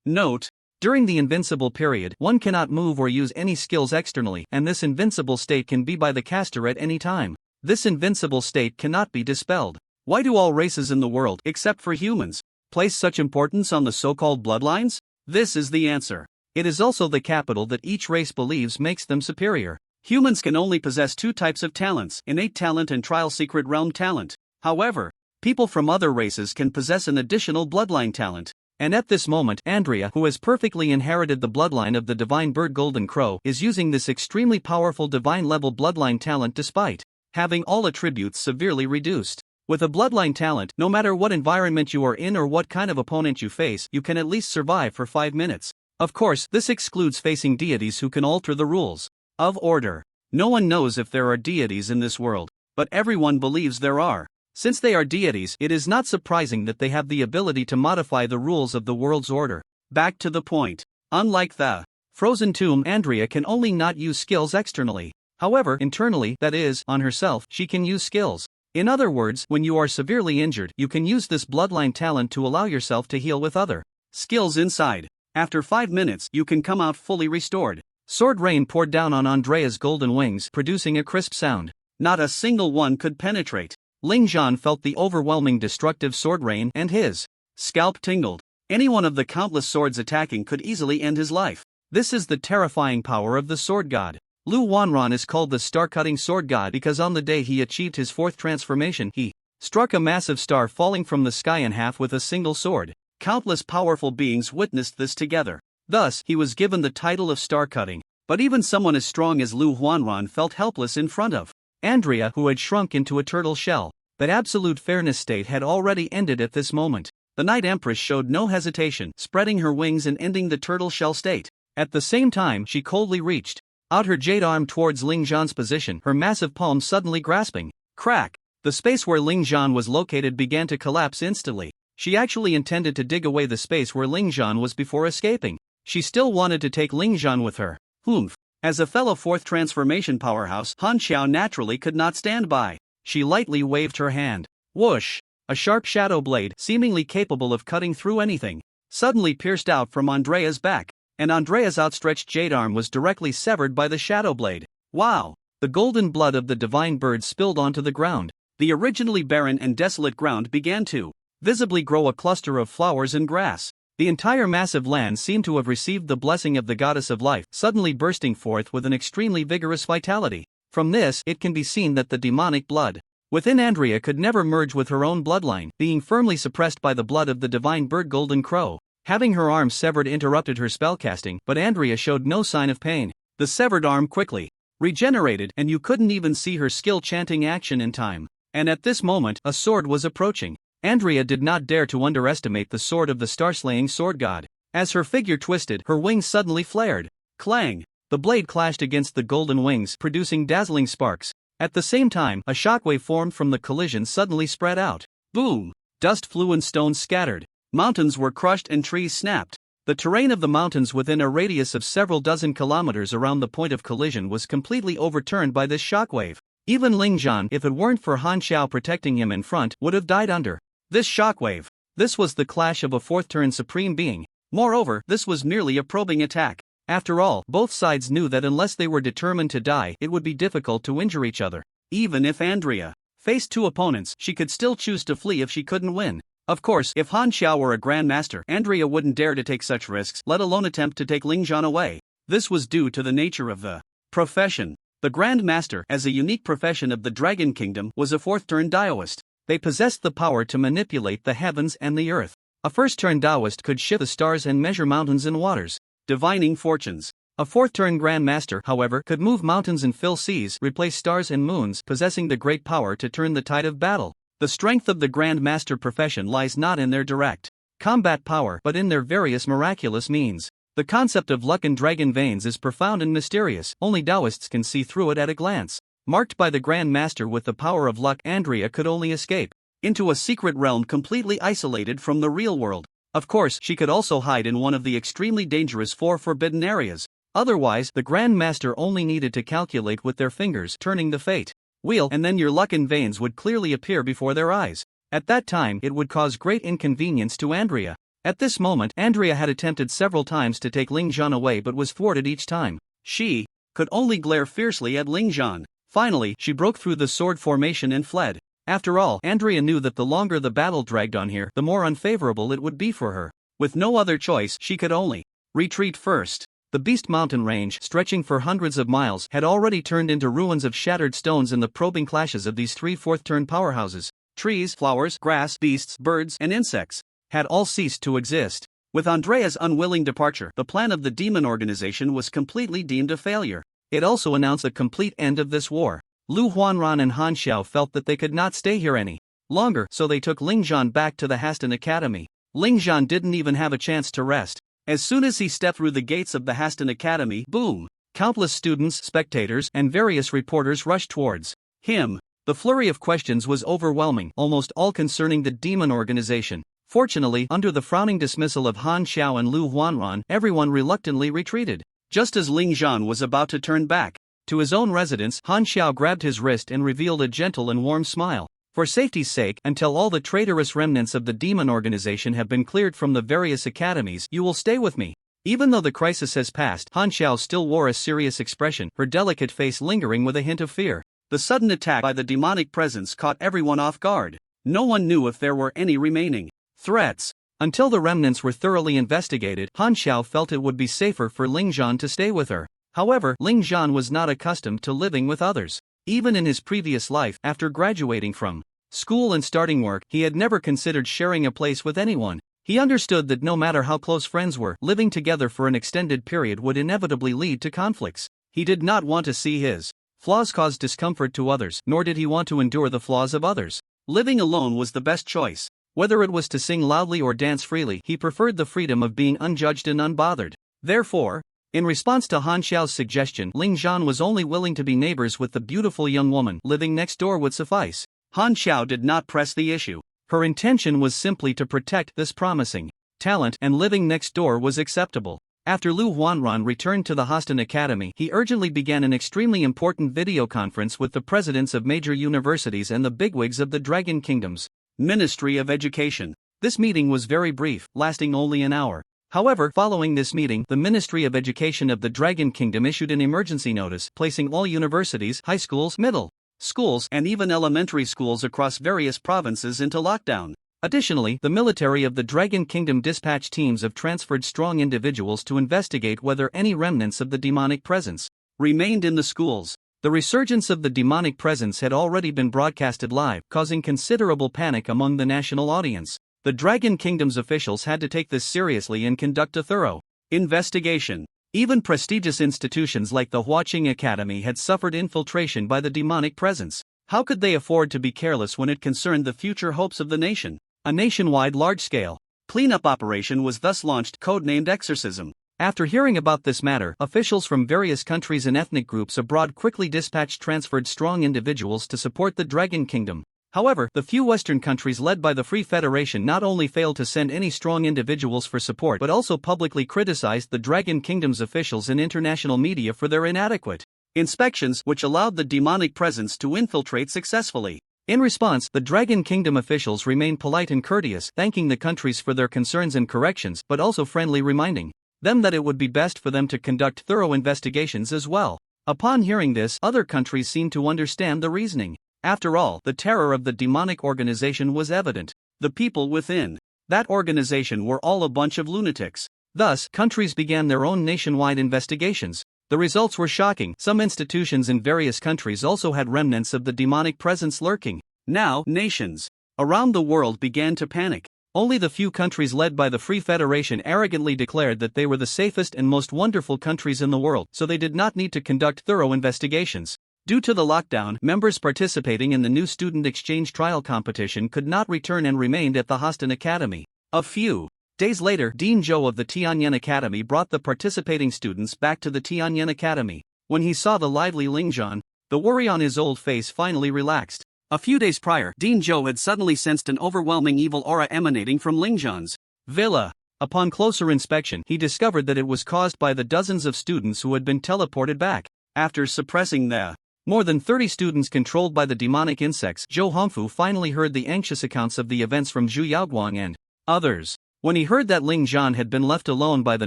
Note: during the invincible period, one cannot move or use any skills externally, and this invincible state can be by the caster at any time. This invincible state cannot be dispelled. Why do all races in the world, except for humans, place such importance on the so-called bloodlines? This is the answer. It is also the capital that each race believes makes them superior. Humans can only possess 2 types of talents, innate talent and trial secret realm talent. However, people from other races can possess an additional bloodline talent. And at this moment, Andrea, who has perfectly inherited the bloodline of the divine bird Golden Crow, is using this extremely powerful divine-level bloodline talent despite having all attributes severely reduced. With a bloodline talent, no matter what environment you are in or what kind of opponent you face, you can at least survive for 5 minutes. Of course, this excludes facing deities who can alter the rules of order. No one knows if there are deities in this world, but everyone believes there are. Since they are deities, it is not surprising that they have the ability to modify the rules of the world's order. Back to the point. Unlike the Frozen Tomb. Andrea can only not use skills externally. However, internally, that is, on herself, she can use skills. In other words, when you are severely injured, you can use this bloodline talent to allow yourself to heal with other skills inside. After 5 minutes, you can come out fully restored. Sword rain poured down on Andrea's golden wings, producing a crisp sound. Not a single one could penetrate. Ling Zhan felt the overwhelming destructive sword rain, and his scalp tingled. Any one of the countless swords attacking could easily end his life. This is the terrifying power of the sword god. Lu Wanran is called the star-cutting sword god because on the day he achieved his fourth transformation, he struck a massive star falling from the sky in half with a single sword. Countless powerful beings witnessed this together. Thus, he was given the title of star-cutting. But even someone as strong as Lu Wanran felt helpless in front of Andrea, who had shrunk into a turtle shell. That absolute fairness state had already ended at this moment. The Night Empress showed no hesitation, spreading her wings and ending the turtle shell state. At the same time, she coldly reached out her jade arm towards Ling Zhan's position, her massive palm suddenly grasping. Crack! The space where Ling Zhan was located began to collapse instantly. She actually intended to dig away the space where Ling Zhan was before escaping. She still wanted to take Ling Zhan with her. Humph! As a fellow fourth transformation powerhouse, Han Xiao naturally could not stand by. She lightly waved her hand. Whoosh! A sharp shadow blade, seemingly capable of cutting through anything, suddenly pierced out from Andrea's back, and Andrea's outstretched jade arm was directly severed by the shadow blade. Wow! The golden blood of the divine bird spilled onto the ground. The originally barren and desolate ground began to visibly grow a cluster of flowers and grass. The entire massive land seemed to have received the blessing of the goddess of life, suddenly bursting forth with an extremely vigorous vitality. From this, it can be seen that the demonic blood within Andrea could never merge with her own bloodline, being firmly suppressed by the blood of the divine bird Golden Crow. Having her arm severed interrupted her spellcasting, but Andrea showed no sign of pain. The severed arm quickly regenerated, and you couldn't even see her skill chanting action in time. And at this moment, a sword was approaching. Andrea did not dare to underestimate the sword of the star-slaying sword god. As her figure twisted, her wings suddenly flared. Clang! The blade clashed against the golden wings, producing dazzling sparks. At the same time, a shockwave formed from the collision suddenly spread out. Boom! Dust flew and stones scattered. Mountains were crushed and trees snapped. The terrain of the mountains within a radius of several dozen kilometers around the point of collision was completely overturned by this shockwave. Even Ling Zhan, if it weren't for Han Xiao protecting him in front, would have died under this shockwave. This was the clash of a fourth-turn supreme being. Moreover, this was merely a probing attack. After all, both sides knew that unless they were determined to die, it would be difficult to injure each other. Even if Andrea faced two opponents, she could still choose to flee if she couldn't win. Of course, if Han Xiao were a grandmaster, Andrea wouldn't dare to take such risks, let alone attempt to take Ling Zhan away. This was due to the nature of the profession. The Grand Master, as a unique profession of the Dragon Kingdom, was a fourth-turn Daoist. They possessed the power to manipulate the heavens and the earth. A first-turn Daoist could shift the stars and measure mountains and waters, divining fortunes. A fourth-turn Grand Master, however, could move mountains and fill seas, replace stars and moons, possessing the great power to turn the tide of battle. The strength of the Grand Master profession lies not in their direct combat power, but in their various miraculous means. The concept of luck in dragon veins is profound and mysterious, only Daoists can see through it at a glance. Marked by the Grand Master with the power of luck, Andrea could only escape into a secret realm completely isolated from the real world. Of course, she could also hide in one of the extremely dangerous 4 forbidden areas. Otherwise, the Grand Master only needed to calculate with their fingers, turning the fate wheel, and then your luck in veins would clearly appear before their eyes. At that time, it would cause great inconvenience to Andrea. At this moment, Andrea had attempted several times to take Ling Zhan away but was thwarted each time. She could only glare fiercely at Ling Zhan. Finally, she broke through the sword formation and fled. After all, Andrea knew that the longer the battle dragged on here, the more unfavorable it would be for her. With no other choice, she could only retreat first. The Beast Mountain range, stretching for hundreds of miles, had already turned into ruins of shattered stones in the probing clashes of these 3 fourth-turn powerhouses. Trees, flowers, grass, beasts, birds, and insects had all ceased to exist. With Andrea's unwilling departure, the plan of the demon organization was completely deemed a failure. It also announced the complete end of this war. Lu Huanran and Han Xiao felt that they could not stay here any longer, so they took Ling Zhan back to the Haston Academy. Ling Zhan didn't even have a chance to rest. As soon as he stepped through the gates of the Haston Academy, boom! Countless students, spectators, and various reporters rushed towards him. The flurry of questions was overwhelming, almost all concerning the demon organization. Fortunately, under the frowning dismissal of Han Xiao and Lu Huanran, everyone reluctantly retreated. Just as Ling Zhan was about to turn back to his own residence, Han Xiao grabbed his wrist and revealed a gentle and warm smile. For safety's sake, until all the traitorous remnants of the demon organization have been cleared from the various academies, you will stay with me. Even though the crisis has passed, Han Xiao still wore a serious expression, her delicate face lingering with a hint of fear. The sudden attack by the demonic presence caught everyone off guard. No one knew if there were any remaining threats. Until the remnants were thoroughly investigated, Han Xiao felt it would be safer for Ling Zhan to stay with her. However, Ling Zhan was not accustomed to living with others. Even in his previous life, after graduating from school and starting work, he had never considered sharing a place with anyone. He understood that no matter how close friends were, living together for an extended period would inevitably lead to conflicts. He did not want to see his flaws cause discomfort to others, nor did he want to endure the flaws of others. Living alone was the best choice. Whether it was to sing loudly or dance freely, he preferred the freedom of being unjudged and unbothered. Therefore, in response to Han Xiao's suggestion, Ling Zhan was only willing to be neighbors with the beautiful young woman. Living next door would suffice. Han Xiao did not press the issue. Her intention was simply to protect this promising talent, and living next door was acceptable. After Lu Huanran returned to the Hostin Academy, he urgently began an extremely important video conference with the presidents of major universities and the bigwigs of the Dragon Kingdom's Ministry of Education. This meeting was very brief, lasting only an hour. However, following this meeting, the Ministry of Education of the Dragon Kingdom issued an emergency notice, placing all universities, high schools, middle schools, and even elementary schools across various provinces into lockdown. Additionally, the military of the Dragon Kingdom dispatched teams of transferred strong individuals to investigate whether any remnants of the demonic presence remained in the schools. The resurgence of the demonic presence had already been broadcasted live, causing considerable panic among the national audience. The Dragon Kingdom's officials had to take this seriously and conduct a thorough investigation. Even prestigious institutions like the Huaqing Academy had suffered infiltration by the demonic presence. How could they afford to be careless when it concerned the future hopes of the nation? A nationwide large-scale cleanup operation was thus launched, codenamed Exorcism. After hearing about this matter, officials from various countries and ethnic groups abroad quickly dispatched transferred strong individuals to support the Dragon Kingdom. However, the few Western countries led by the Free Federation not only failed to send any strong individuals for support but also publicly criticized the Dragon Kingdom's officials and international media for their inadequate inspections, which allowed the demonic presence to infiltrate successfully. In response, the Dragon Kingdom officials remained polite and courteous, thanking the countries for their concerns and corrections, but also friendly, reminding them that it would be best for them to conduct thorough investigations as well. Upon hearing this, other countries seemed to understand the reasoning. After all, the terror of the demonic organization was evident. The people within that organization were all a bunch of lunatics. Thus, countries began their own nationwide investigations. The results were shocking. Some institutions in various countries also had remnants of the demonic presence lurking. Now, nations around the world began to panic. Only the few countries led by the Free Federation arrogantly declared that they were the safest and most wonderful countries in the world, so they did not need to conduct thorough investigations. Due to the lockdown, members participating in the new student exchange trial competition could not return and remained at the Hostin Academy. A few days later, Dean Zhou of the Tianyan Academy brought the participating students back to the Tianyan Academy. When he saw the lively Ling Zhan, the worry on his old face finally relaxed. A few days prior, Dean Zhou had suddenly sensed an overwhelming evil aura emanating from Ling Zhan's villa. Upon closer inspection, he discovered that it was caused by the dozens of students who had been teleported back. After suppressing the more than 30 students controlled by the demonic insects, Zhou Hongfu finally heard the anxious accounts of the events from Zhu Yaoguang and others. When he heard that Ling Zhan had been left alone by the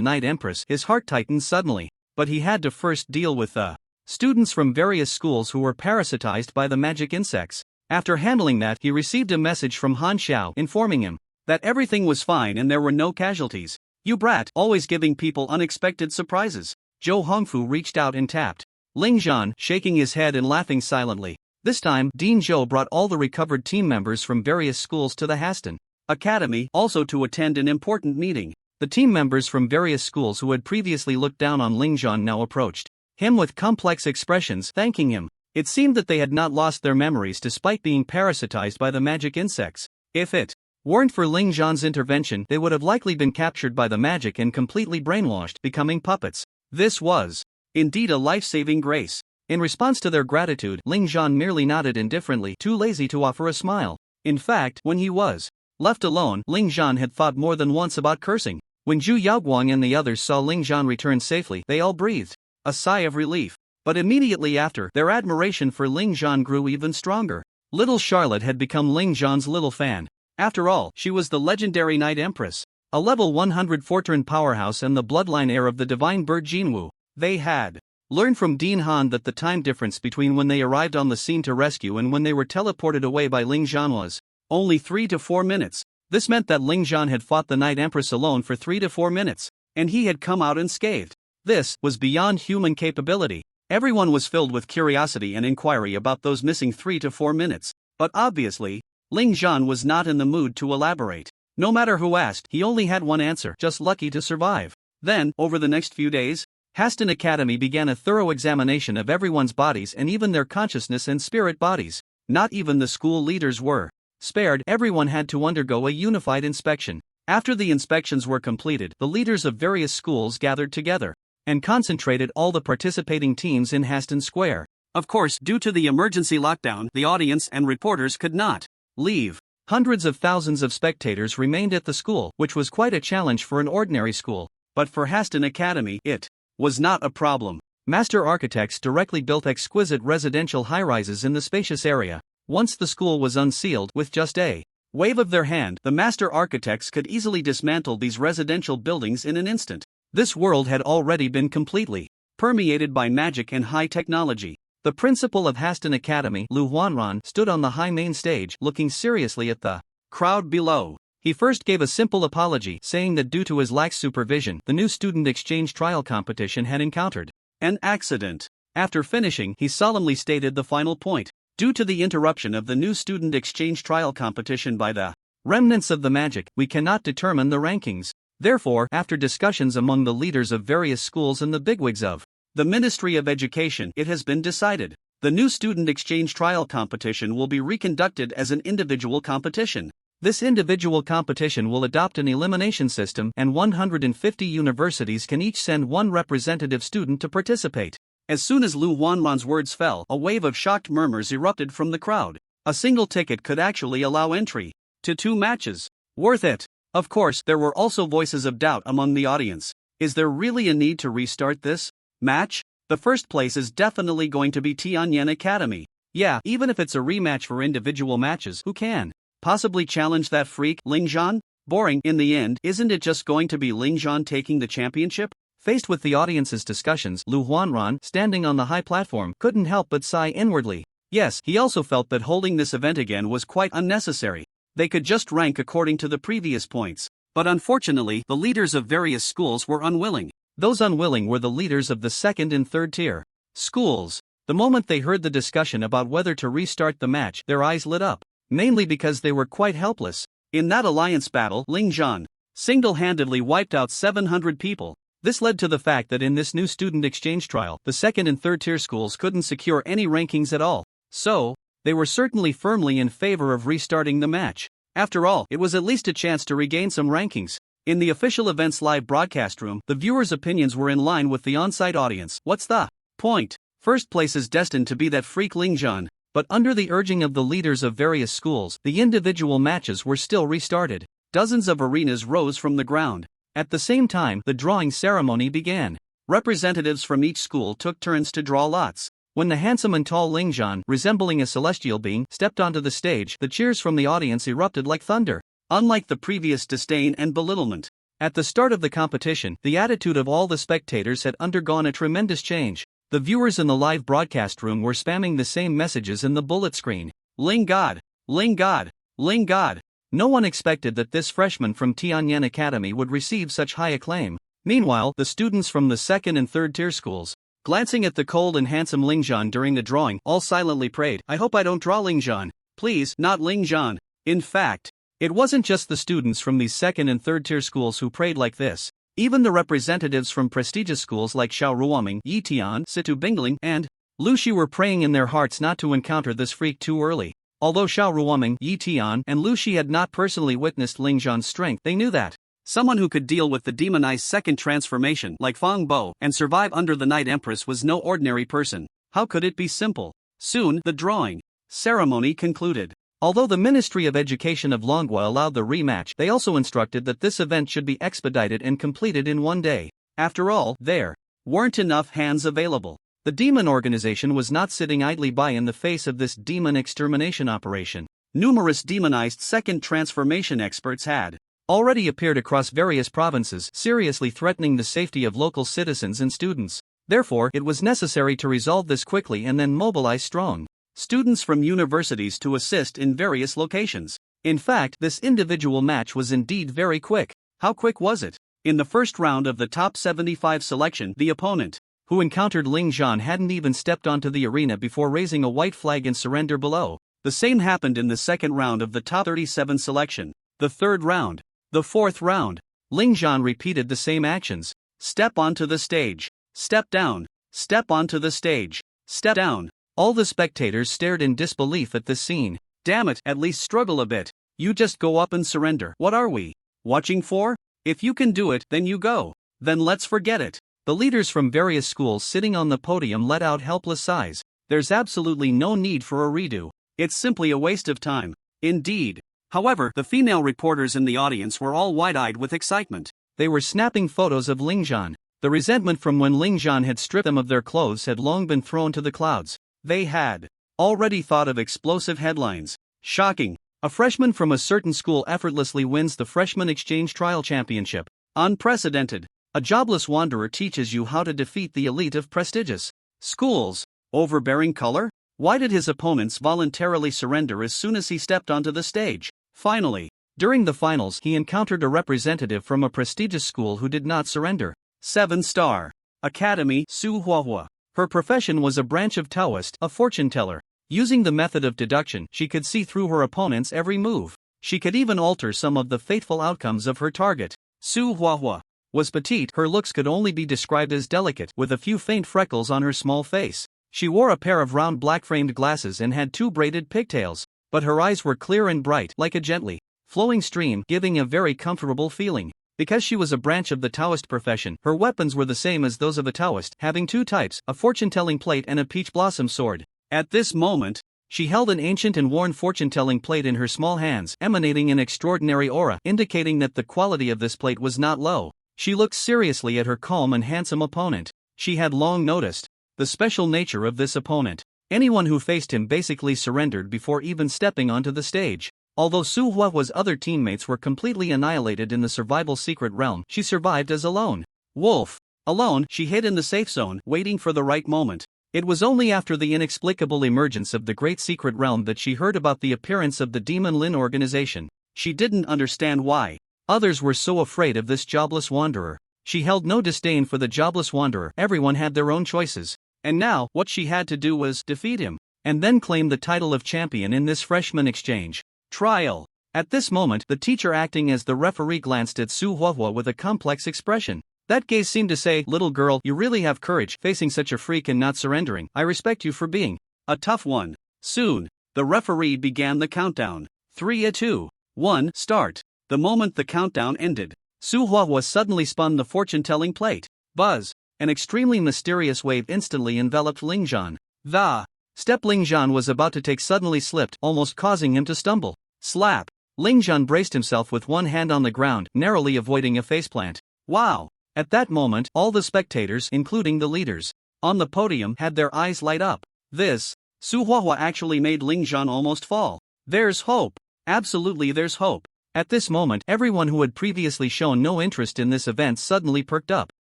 Night Empress, his heart tightened suddenly. But he had to first deal with the students from various schools who were parasitized by the magic insects. After handling that, he received a message from Han Xiao informing him that everything was fine and there were no casualties. "You brat, always giving people unexpected surprises." Zhou Hongfu reached out and tapped Ling Zhan, shaking his head and laughing silently. This time, Dean Zhou brought all the recovered team members from various schools to the Hostin Academy, also to attend an important meeting. The team members from various schools who had previously looked down on Ling Zhan now approached him with complex expressions, thanking him. It seemed that they had not lost their memories despite being parasitized by the magic insects. If it weren't for Ling Zhan's intervention, they would have likely been captured by the magic and completely brainwashed, becoming puppets. This was indeed a life-saving grace. In response to their gratitude, Ling Zhan merely nodded indifferently, too lazy to offer a smile. In fact, when he was left alone, Ling Zhan had thought more than once about cursing. When Zhu Yaoguang and the others saw Ling Zhan return safely, they all breathed a sigh of relief. But immediately after, their admiration for Ling Zhan grew even stronger. Little Charlotte had become Ling Zhan's little fan. After all, she was the legendary Night Empress, a level 100 Fortran powerhouse and the bloodline heir of the divine bird Jinwu. They had learned from Dean Han that the time difference between when they arrived on the scene to rescue and when they were teleported away by Ling Zhan was only 3 to 4 minutes. This meant that Ling Zhan had fought the Night Empress alone for 3 to 4 minutes, and he had come out unscathed. This was beyond human capability. Everyone was filled with curiosity and inquiry about those missing 3 to 4 minutes, but obviously, Ling Zhan was not in the mood to elaborate. No matter who asked, he only had one answer: just lucky to survive. Then, over the next few days, Haston Academy began a thorough examination of everyone's bodies and even their consciousness and spirit bodies. Not even the school leaders were spared. Everyone had to undergo a unified inspection. After the inspections were completed, the leaders of various schools gathered together and concentrated all the participating teams in Haston Square. Of course, due to the emergency lockdown, the audience and reporters could not leave. Hundreds of thousands of spectators remained at the school, which was quite a challenge for an ordinary school. But for Haston Academy, it was not a problem. Master architects directly built exquisite residential high-rises in the spacious area. Once the school was unsealed, with just a wave of their hand, the master architects could easily dismantle these residential buildings in an instant. This world had already been completely permeated by magic and high technology. The principal of Haston Academy, Lu Huanran, stood on the high main stage, looking seriously at the crowd below. He first gave a simple apology, saying that due to his lax supervision, the new student exchange trial competition had encountered an accident. After finishing, he solemnly stated the final point. Due to the interruption of the new student exchange trial competition by the remnants of the magic, we cannot determine the rankings. Therefore, after discussions among the leaders of various schools and the bigwigs of the Ministry of Education, it has been decided the new student exchange trial competition will be reconducted as an individual competition. This individual competition will adopt an elimination system, and 150 universities can each send one representative student to participate. As soon as Lu Huanran's words fell, a wave of shocked murmurs erupted from the crowd. A single ticket could actually allow entry to 2 matches. Worth it. Of course, there were also voices of doubt among the audience. Is there really a need to restart this match? The first place is definitely going to be Tianyan Academy. Yeah, even if it's a rematch for individual matches, who can possibly challenge that freak, Ling Zhan? Boring. In the end, isn't it just going to be Ling Zhan taking the championship? Faced with the audience's discussions, Lu Huanran, standing on the high platform, couldn't help but sigh inwardly. Yes, he also felt that holding this event again was quite unnecessary. They could just rank according to the previous points. But unfortunately, the leaders of various schools were unwilling. Those unwilling were the leaders of the 2nd and 3rd tier schools. The moment they heard the discussion about whether to restart the match, their eyes lit up. Mainly because they were quite helpless. In that alliance battle, Ling Zhan single-handedly wiped out 700 people. This led to the fact that in this new student exchange trial, the 2nd and 3rd tier schools couldn't secure any rankings at all. So, they were certainly firmly in favor of restarting the match. After all, it was at least a chance to regain some rankings. In the official events live broadcast room, the viewers' opinions were in line with the on-site audience. What's the point? First place is destined to be that freak Ling Zhan. But under the urging of the leaders of various schools, the individual matches were still restarted. Dozens of arenas rose from the ground. At the same time, the drawing ceremony began. Representatives from each school took turns to draw lots. When the handsome and tall Ling Zhan, resembling a celestial being, stepped onto the stage, the cheers from the audience erupted like thunder. Unlike the previous disdain and belittlement, at the start of the competition, the attitude of all the spectators had undergone a tremendous change. The viewers in the live broadcast room were spamming the same messages in the bullet screen. Ling God! Ling God! Ling God! No one expected that this freshman from Tianyan Academy would receive such high acclaim. Meanwhile, the students from the 2nd and 3rd tier schools, glancing at the cold and handsome Ling Zhan during the drawing, all silently prayed, "I hope I don't draw Ling Zhan. Please, not Ling Zhan." In fact, it wasn't just the students from these 2nd and 3rd tier schools who prayed like this. Even the representatives from prestigious schools like Xiao Ruoming, Yitian, Situ Bingling, and Lushi were praying in their hearts not to encounter this freak too early. Although Xiao Ruoming, Yitian, and Lushi had not personally witnessed Ling Zhan's strength, they knew that someone who could deal with the demonized second transformation like Fang Bo and survive under the Night Empress was no ordinary person. How could it be simple? Soon, the drawing ceremony concluded. Although the Ministry of Education of Longwa allowed the rematch, they also instructed that this event should be expedited and completed in one day. After all, there weren't enough hands available. The demon organization was not sitting idly by in the face of this demon extermination operation. Numerous demonized second transformation experts had already appeared across various provinces, seriously threatening the safety of local citizens and students. Therefore, it was necessary to resolve this quickly and then mobilize strong students from universities to assist in various locations. In fact, this individual match was indeed very quick. How quick was it? In the first round of the top 75 selection, the opponent who encountered Ling Zhan hadn't even stepped onto the arena before raising a white flag in surrender below. The same happened in the second round of the top 37 selection. The third round. The fourth round. Ling Zhan repeated the same actions. Step onto the stage. Step down. Step onto the stage. Step down. All the spectators stared in disbelief at this scene. Damn it, at least struggle a bit. You just go up and surrender. What are we watching for? If you can do it, then you go. Then let's forget it. The leaders from various schools sitting on the podium let out helpless sighs. There's absolutely no need for a redo. It's simply a waste of time. Indeed. However, the female reporters in the audience were all wide-eyed with excitement. They were snapping photos of Ling Zhan. The resentment from when Ling Zhan had stripped them of their clothes had long been thrown to the clouds. They had already thought of explosive headlines. Shocking. A freshman from a certain school effortlessly wins the Freshman Exchange Trial Championship. Unprecedented. A jobless wanderer teaches you how to defeat the elite of prestigious schools. Overbearing color? Why did his opponents voluntarily surrender as soon as he stepped onto the stage? Finally, during the finals, he encountered a representative from a prestigious school who did not surrender. 7-star Academy, Su Huahua. Her profession was a branch of Taoist, a fortune teller. Using the method of deduction, she could see through her opponent's every move. She could even alter some of the fateful outcomes of her target. Su Huahua was petite. Her looks could only be described as delicate, with a few faint freckles on her small face. She wore a pair of round black-framed glasses and had 2 braided pigtails, but her eyes were clear and bright, like a gently flowing stream, giving a very comfortable feeling. Because she was a branch of the Taoist profession, her weapons were the same as those of a Taoist, having 2 types, a fortune-telling plate and a peach blossom sword. At this moment, she held an ancient and worn fortune-telling plate in her small hands, emanating an extraordinary aura, indicating that the quality of this plate was not low. She looked seriously at her calm and handsome opponent. She had long noticed the special nature of this opponent. Anyone who faced him basically surrendered before even stepping onto the stage. Although Su Huahua's other teammates were completely annihilated in the survival secret realm, she survived as a lone wolf. Alone, she hid in the safe zone, waiting for the right moment. It was only after the inexplicable emergence of the great secret realm that she heard about the appearance of the Demon Lin organization. She didn't understand why others were so afraid of this jobless wanderer. She held no disdain for the jobless wanderer. Everyone had their own choices. And now, what she had to do was defeat him, and then claim the title of champion in this freshman exchange trial. At this moment, the teacher acting as the referee glanced at Su Huahua with a complex expression. That gaze seemed to say, "Little girl, you really have courage, facing such a freak and not surrendering. I respect you for being a tough one." Soon, the referee began the countdown. 3, 2, 1, start. The moment the countdown ended, Su Huahua suddenly spun the fortune-telling plate. Buzz. An extremely mysterious wave instantly enveloped Ling Zhan. The step Ling Zhan was about to take suddenly slipped, almost causing him to stumble. Slap. Ling Zhan braced himself with one hand on the ground, narrowly avoiding a faceplant. Wow. At that moment, all the spectators, including the leaders on the podium, had their eyes light up. This Su Huahua actually made Ling Zhan almost fall. There's hope. Absolutely, there's hope. At this moment, everyone who had previously shown no interest in this event suddenly perked up.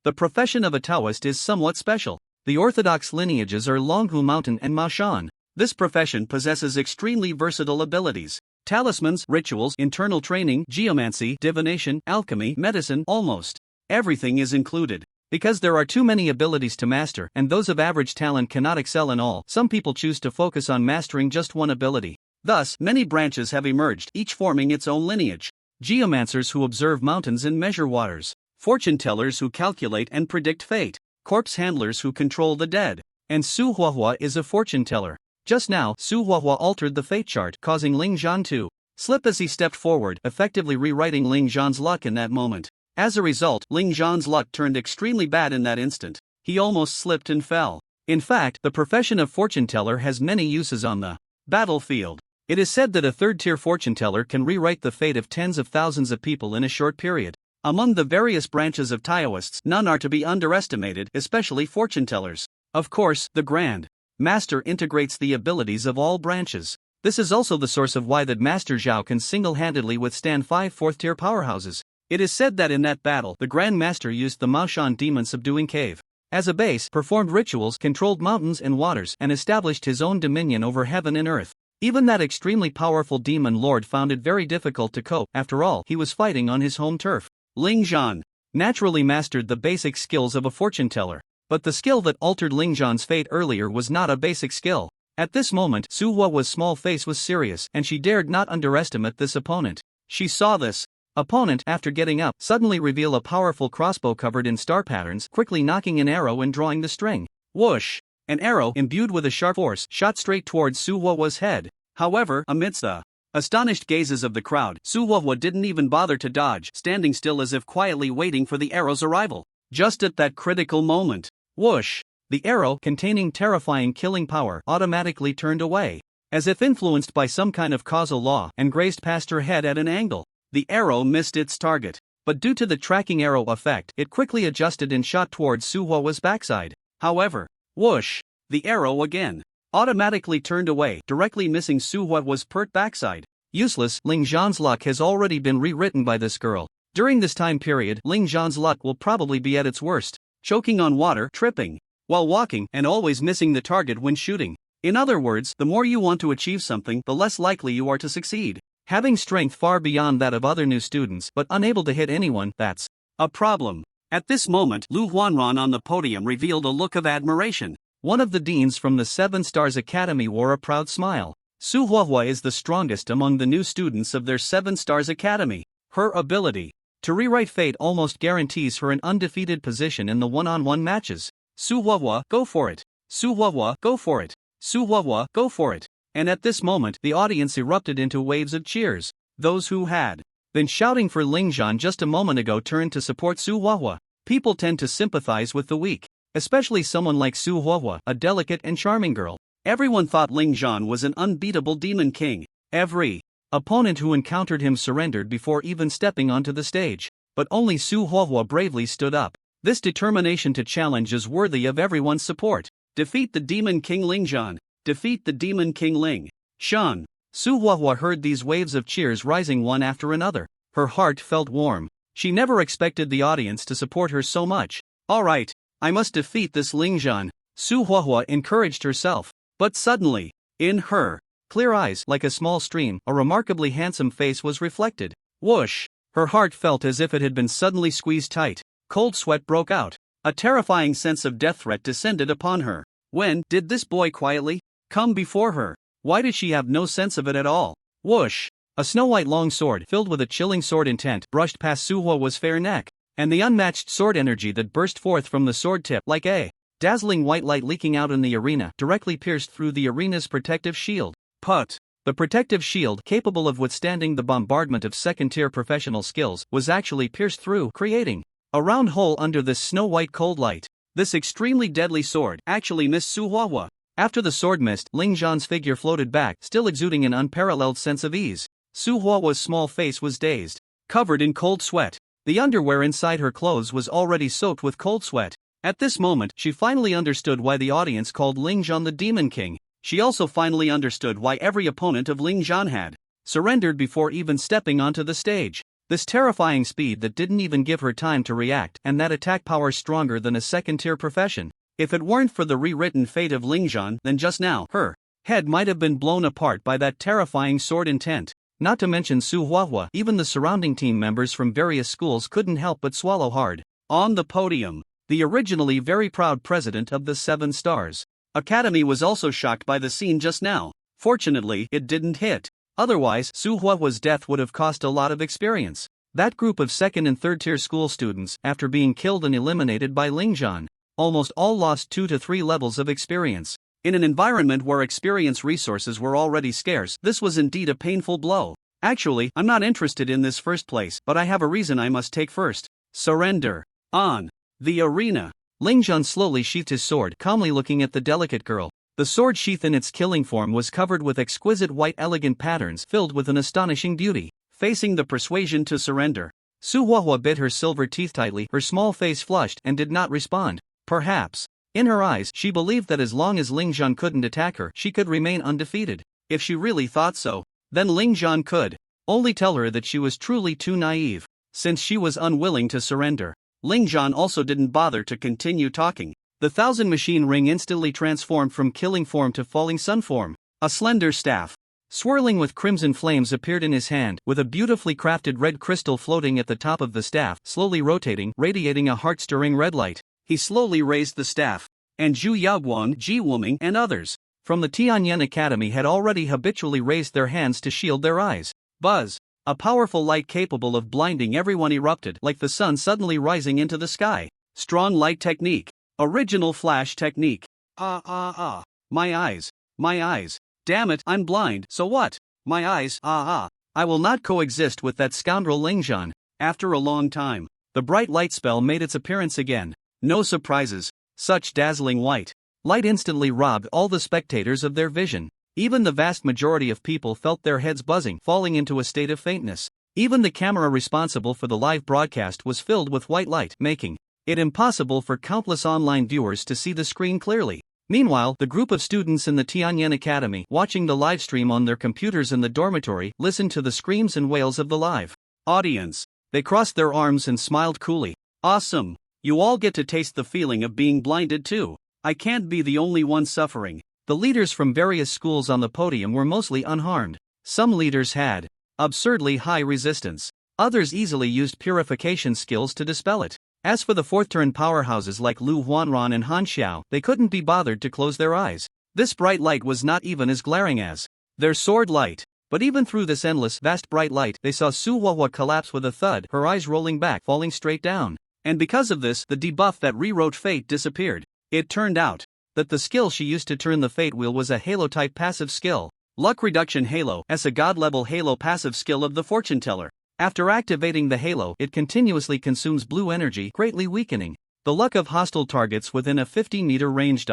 The profession of a Taoist is somewhat special. The orthodox lineages are Longhu Mountain and Maoshan. This profession possesses extremely versatile abilities. Talismans, rituals, internal training, geomancy, divination, alchemy, medicine, almost everything is included. Because there are too many abilities to master, and those of average talent cannot excel in all, some people choose to focus on mastering just one ability. Thus, many branches have emerged, each forming its own lineage. Geomancers who observe mountains and measure waters. Fortune tellers who calculate and predict fate. Corpse handlers who control the dead. And Su Huahua is a fortune teller. Just now, Su Huahua altered the fate chart, causing Ling Zhan to slip as he stepped forward, effectively rewriting Ling Zhan's luck in that moment. As a result, Ling Zhan's luck turned extremely bad in that instant. He almost slipped and fell. In fact, the profession of fortune teller has many uses on the battlefield. It is said that a third-tier fortune teller can rewrite the fate of tens of thousands of people in a short period. Among the various branches of Taoists, none are to be underestimated, especially fortune tellers. Of course, the Grand Master integrates the abilities of all branches. This is also the source of why that Master Zhao can single-handedly withstand 5 fourth-tier powerhouses. It is said that in that battle, the Grand Master used the Maoshan demon subduing cave as a base, performed rituals, controlled mountains and waters, and established his own dominion over heaven and earth. Even that extremely powerful demon lord found it very difficult to cope. After all, he was fighting on his home turf. Ling Zhan naturally mastered the basic skills of a fortune teller, but the skill that altered Ling Zhan's fate earlier was not a basic skill. At this moment, Su Hua's small face was serious, and she dared not underestimate this opponent. She saw this opponent, after getting up, suddenly reveal a powerful crossbow covered in star patterns, quickly knocking an arrow and drawing the string. Whoosh! An arrow, imbued with a sharp force, shot straight towards Su Hua's head. However, amidst the astonished gazes of the crowd, Su Hua didn't even bother to dodge, standing still as if quietly waiting for the arrow's arrival. Just at that critical moment, whoosh! The arrow, containing terrifying killing power, automatically turned away, as if influenced by some kind of causal law, and grazed past her head at an angle. The arrow missed its target, but due to the tracking arrow effect, it quickly adjusted and shot towards Su Hua's backside. However, whoosh! The arrow again automatically turned away, directly missing Su Hua's pert backside. Useless. Ling Zhan's luck has already been rewritten by this girl. During this time period, Ling Zhan's luck will probably be at its worst, choking on water, tripping while walking, and always missing the target when shooting. In other words, the more you want to achieve something, the less likely you are to succeed. Having strength far beyond that of other new students, but unable to hit anyone, that's a problem. At this moment, Lu Huanran on the podium revealed a look of admiration. One of the deans from the 7 Stars Academy wore a proud smile. Su Hua is the strongest among the new students of their 7 Stars Academy. Her ability to rewrite fate almost guarantees her an undefeated position in the one-on-one matches. Su Hua, go for it! Su Hua, go for it! Su Hua, go for it! And at this moment, the audience erupted into waves of cheers. Those who had been shouting for Ling Zhan just a moment ago turned to support Su Hua. People tend to sympathize with the weak, especially someone like Su Hua, a delicate and charming girl. Everyone thought Ling Zhan was an unbeatable demon king. Every opponent who encountered him surrendered before even stepping onto the stage. But only Su Hua bravely stood up. This determination to challenge is worthy of everyone's support. Defeat the demon king Ling Zhan. Defeat the demon king Ling Zhan. Su Hua heard these waves of cheers rising one after another. Her heart felt warm. She never expected the audience to support her so much. Alright, I must defeat this Ling Zhan, Su Hua encouraged herself. But suddenly, in her clear eyes, like a small stream, a remarkably handsome face was reflected. Whoosh! Her heart felt as if it had been suddenly squeezed tight. Cold sweat broke out. A terrifying sense of death threat descended upon her. When did this boy quietly come before her? Why did she have no sense of it at all? Whoosh! A snow-white long sword filled with a chilling sword intent brushed past Su Hua's fair neck, and the unmatched sword energy that burst forth from the sword tip like a dazzling white light leaking out in the arena directly pierced through the arena's protective shield. Put! The protective shield, capable of withstanding the bombardment of second-tier professional skills, was actually pierced through, creating a round hole under this snow-white cold light. This extremely deadly sword actually missed Su Hua. After the sword missed, Ling Zhan's figure floated back, still exuding an unparalleled sense of ease. Su Hua's small face was dazed, covered in cold sweat. The underwear inside her clothes was already soaked with cold sweat. At this moment, she finally understood why the audience called Ling Zhan the Demon King. She also finally understood why every opponent of Ling Zhan had surrendered before even stepping onto the stage. This terrifying speed that didn't even give her time to react, and that attack power stronger than a second-tier profession. If it weren't for the rewritten fate of Ling Zhan, then just now, her head might have been blown apart by that terrifying sword intent. Not to mention Su Hua, even the surrounding team members from various schools couldn't help but swallow hard. On the podium, the originally very proud president of the 7 Stars Academy was also shocked by the scene just now. Fortunately, it didn't hit. Otherwise, Su Hua's death would have cost a lot of experience. That group of 2nd and 3rd tier school students, after being killed and eliminated by Ling Zhan, almost all lost 2 to 3 levels of experience. In an environment where experience resources were already scarce, this was indeed a painful blow. Actually, I'm not interested in this first place, but I have a reason I must take first. Surrender. On the arena, Ling Zhan slowly sheathed his sword, calmly looking at the delicate girl. The sword sheath in its killing form was covered with exquisite white elegant patterns filled with an astonishing beauty. Facing the persuasion to surrender, Su Huahua bit her silver teeth tightly, her small face flushed and did not respond. Perhaps, in her eyes, she believed that as long as Ling Zhan couldn't attack her, she could remain undefeated. If she really thought so, then Ling Zhan could only tell her that she was truly too naive, since she was unwilling to surrender. Ling Zhan also didn't bother to continue talking. The thousand machine ring instantly transformed from killing form to falling sun form. A slender staff, swirling with crimson flames, appeared in his hand, with a beautifully crafted red crystal floating at the top of the staff, slowly rotating, radiating a heart-stirring red light. He slowly raised the staff, and Zhu Yaoguang, Ji Wuming, and others from the Tianyan Academy had already habitually raised their hands to shield their eyes. Buzz! A powerful light capable of blinding everyone erupted, like the sun suddenly rising into the sky. Strong light technique. Original flash technique. My eyes. My eyes. Damn it, I'm blind, so what? My eyes, I will not coexist with that scoundrel Ling Zhan. After a long time, the bright light spell made its appearance again. No surprises. Such dazzling white light instantly robbed all the spectators of their vision. Even the vast majority of people felt their heads buzzing, falling into a state of faintness. Even the camera responsible for the live broadcast was filled with white light, making it impossible for countless online viewers to see the screen clearly. Meanwhile, the group of students in the Tianyan Academy, watching the live stream on their computers in the dormitory, listened to the screams and wails of the live audience. They crossed their arms and smiled coolly. Awesome! You all get to taste the feeling of being blinded too. I can't be the only one suffering. The leaders from various schools on the podium were mostly unharmed. Some leaders had absurdly high resistance. Others easily used purification skills to dispel it. As for the fourth-turn powerhouses like Lu Huanran and Han Xiao, they couldn't be bothered to close their eyes. This bright light was not even as glaring as their sword light. But even through this endless, vast bright light, they saw Su Huahua collapse with a thud, her eyes rolling back, falling straight down. And because of this, the debuff that rewrote fate disappeared. It turned out that the skill she used to turn the fate wheel was a Halo-type passive skill. Luck Reduction Halo, as a god-level Halo passive skill of the Fortune Teller. After activating the Halo, it continuously consumes blue energy, greatly weakening the luck of hostile targets within a 15-meter range.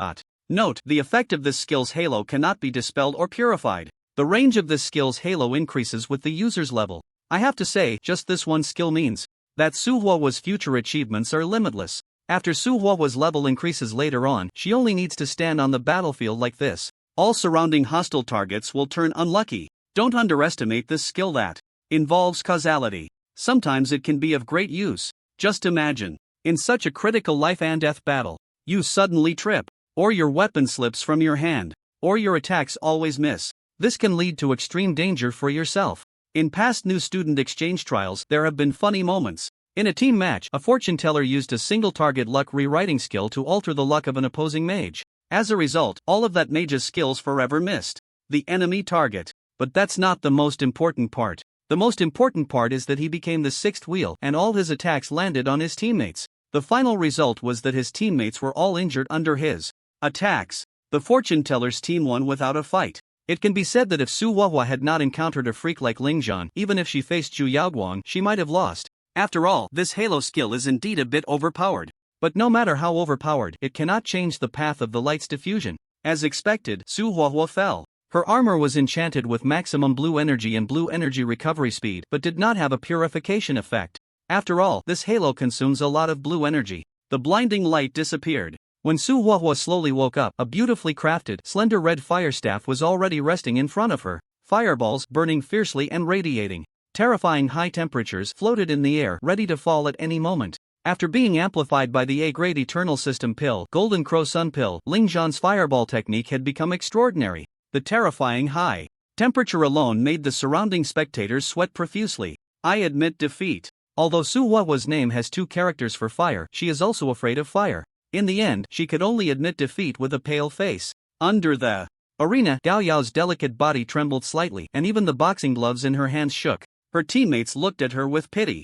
Note, the effect of this skill's Halo cannot be dispelled or purified. The range of this skill's Halo increases with the user's level. I have to say, just this one skill means that Su Huahua's future achievements are limitless. After Su Huahua's level increases later on, she only needs to stand on the battlefield like this. All surrounding hostile targets will turn unlucky. Don't underestimate this skill that involves causality. Sometimes it can be of great use. Just imagine, in such a critical life and death battle, you suddenly trip, or your weapon slips from your hand, or your attacks always miss. This can lead to extreme danger for yourself. In past new student exchange trials, there have been funny moments. In a team match, a fortune teller used a single target luck rewriting skill to alter the luck of an opposing mage. As a result, all of that mage's skills forever missed the enemy target. But that's not the most important part. The most important part is that he became the sixth wheel and all his attacks landed on his teammates. The final result was that his teammates were all injured under his attacks. The fortune teller's team won without a fight. It can be said that if Su Huahua had not encountered a freak like Ling Zhan, even if she faced Zhu Yaoguang, she might have lost. After all, this Halo skill is indeed a bit overpowered. But no matter how overpowered, it cannot change the path of the light's diffusion. As expected, Su Huahua fell. Her armor was enchanted with maximum blue energy and blue energy recovery speed, but did not have a purification effect. After all, this Halo consumes a lot of blue energy. The blinding light disappeared. When Su Huahua slowly woke up, a beautifully crafted, slender red fire staff was already resting in front of her. Fireballs, burning fiercely and radiating terrifying high temperatures, floated in the air, ready to fall at any moment. After being amplified by the A-grade Eternal System pill, Golden Crow Sun pill, Ling Zhan's fireball technique had become extraordinary. The terrifying high temperature alone made the surrounding spectators sweat profusely. I admit defeat. Although Su Huahua's name has two characters for fire, she is also afraid of fire. In the end, she could only admit defeat with a pale face. Under the arena, Gao Yao's delicate body trembled slightly, and even the boxing gloves in her hands shook. Her teammates looked at her with pity.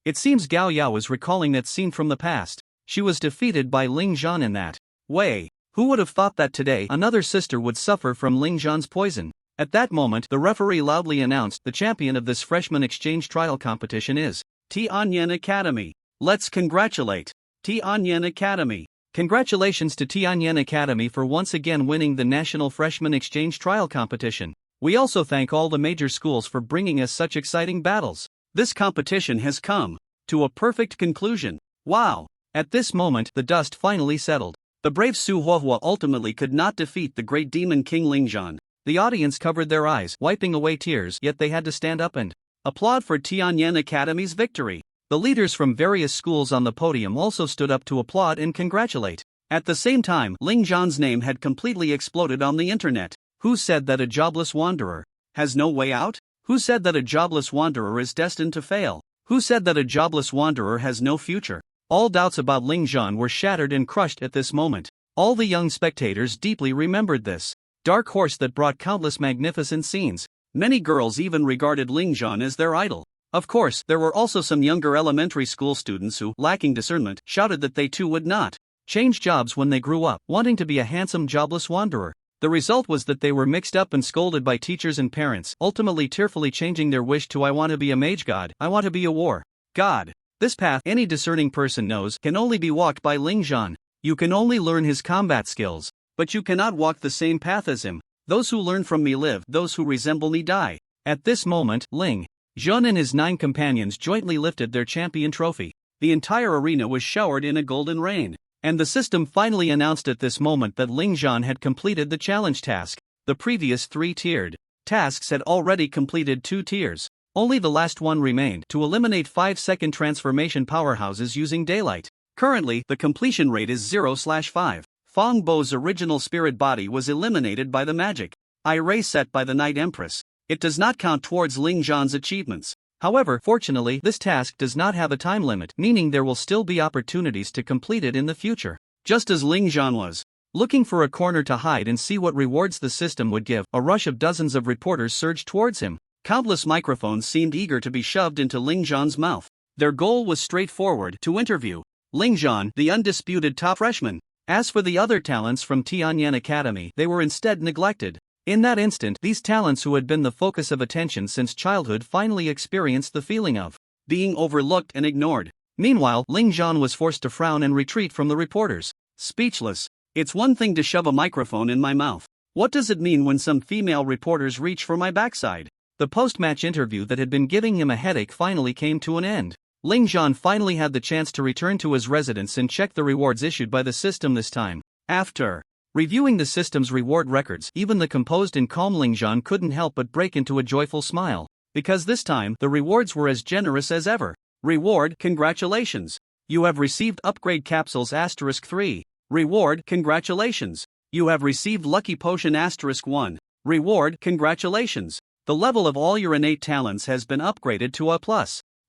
It seems Gao Yao is recalling that scene from the past. She was defeated by Ling Zhan in that way. Who would have thought that today another sister would suffer from Ling Zhan's poison? At that moment, the referee loudly announced the champion of this freshman exchange trial competition is Tianyan Academy. Let's congratulate Tianyan Academy. Congratulations to Tianyan Academy for once again winning the National Freshman Exchange Trial Competition. We also thank all the major schools for bringing us such exciting battles. This competition has come to a perfect conclusion. Wow! At this moment, the dust finally settled. The brave Su Huohua ultimately could not defeat the great demon King Lingzhan. The audience covered their eyes, wiping away tears, yet they had to stand up and applaud for Tianyan Academy's victory. The leaders from various schools on the podium also stood up to applaud and congratulate. At the same time, Lingzhan's name had completely exploded on the internet. Who said that a jobless wanderer has no way out? Who said that a jobless wanderer is destined to fail? Who said that a jobless wanderer has no future? All doubts about Lingzhan were shattered and crushed at this moment. All the young spectators deeply remembered this dark horse that brought countless magnificent scenes. Many girls even regarded Lingzhan as their idol. Of course, there were also some younger elementary school students who, lacking discernment, shouted that they too would not change jobs when they grew up, wanting to be a handsome jobless wanderer. The result was that they were mixed up and scolded by teachers and parents, ultimately tearfully changing their wish to "I want to be a mage god, I want to be a war god." This path, any discerning person knows, can only be walked by Lingzhan. You can only learn his combat skills, but you cannot walk the same path as him. Those who learn from me live, those who resemble me die. At this moment, Lingzhan and his 9 companions jointly lifted their champion trophy. The entire arena was showered in a golden rain. And the system finally announced at this moment that Lingzhan had completed the challenge task. The previous 3 tiered tasks had already completed 2 tiers. Only the last one remained, to eliminate 5-second transformation powerhouses using daylight. Currently, the completion rate is 0/5. Fong Bo's original spirit body was eliminated by the magic eye ray set by the Night Empress. It does not count towards Lingzhan's achievements. However, fortunately, this task does not have a time limit, meaning there will still be opportunities to complete it in the future. Just as Lingzhan was looking for a corner to hide and see what rewards the system would give, a rush of dozens of reporters surged towards him. Countless microphones seemed eager to be shoved into Lingzhan's mouth. Their goal was straightforward: to interview Lingzhan, the undisputed top freshman. As for the other talents from Tianyan Academy, they were instead neglected. In that instant, these talents who had been the focus of attention since childhood finally experienced the feeling of being overlooked and ignored. Meanwhile, Lingzhan was forced to frown and retreat from the reporters. Speechless. It's one thing to shove a microphone in my mouth. What does it mean when some female reporters reach for my backside? The post-match interview that had been giving him a headache finally came to an end. Lingzhan finally had the chance to return to his residence and check the rewards issued by the system this time. After reviewing the system's reward records, even the composed and calm Lingzhan couldn't help but break into a joyful smile. Because this time, the rewards were as generous as ever. Reward: congratulations. You have received upgrade capsules *3. Reward: congratulations. You have received lucky potion *1. Reward: congratulations. The level of all your innate talents has been upgraded to A+.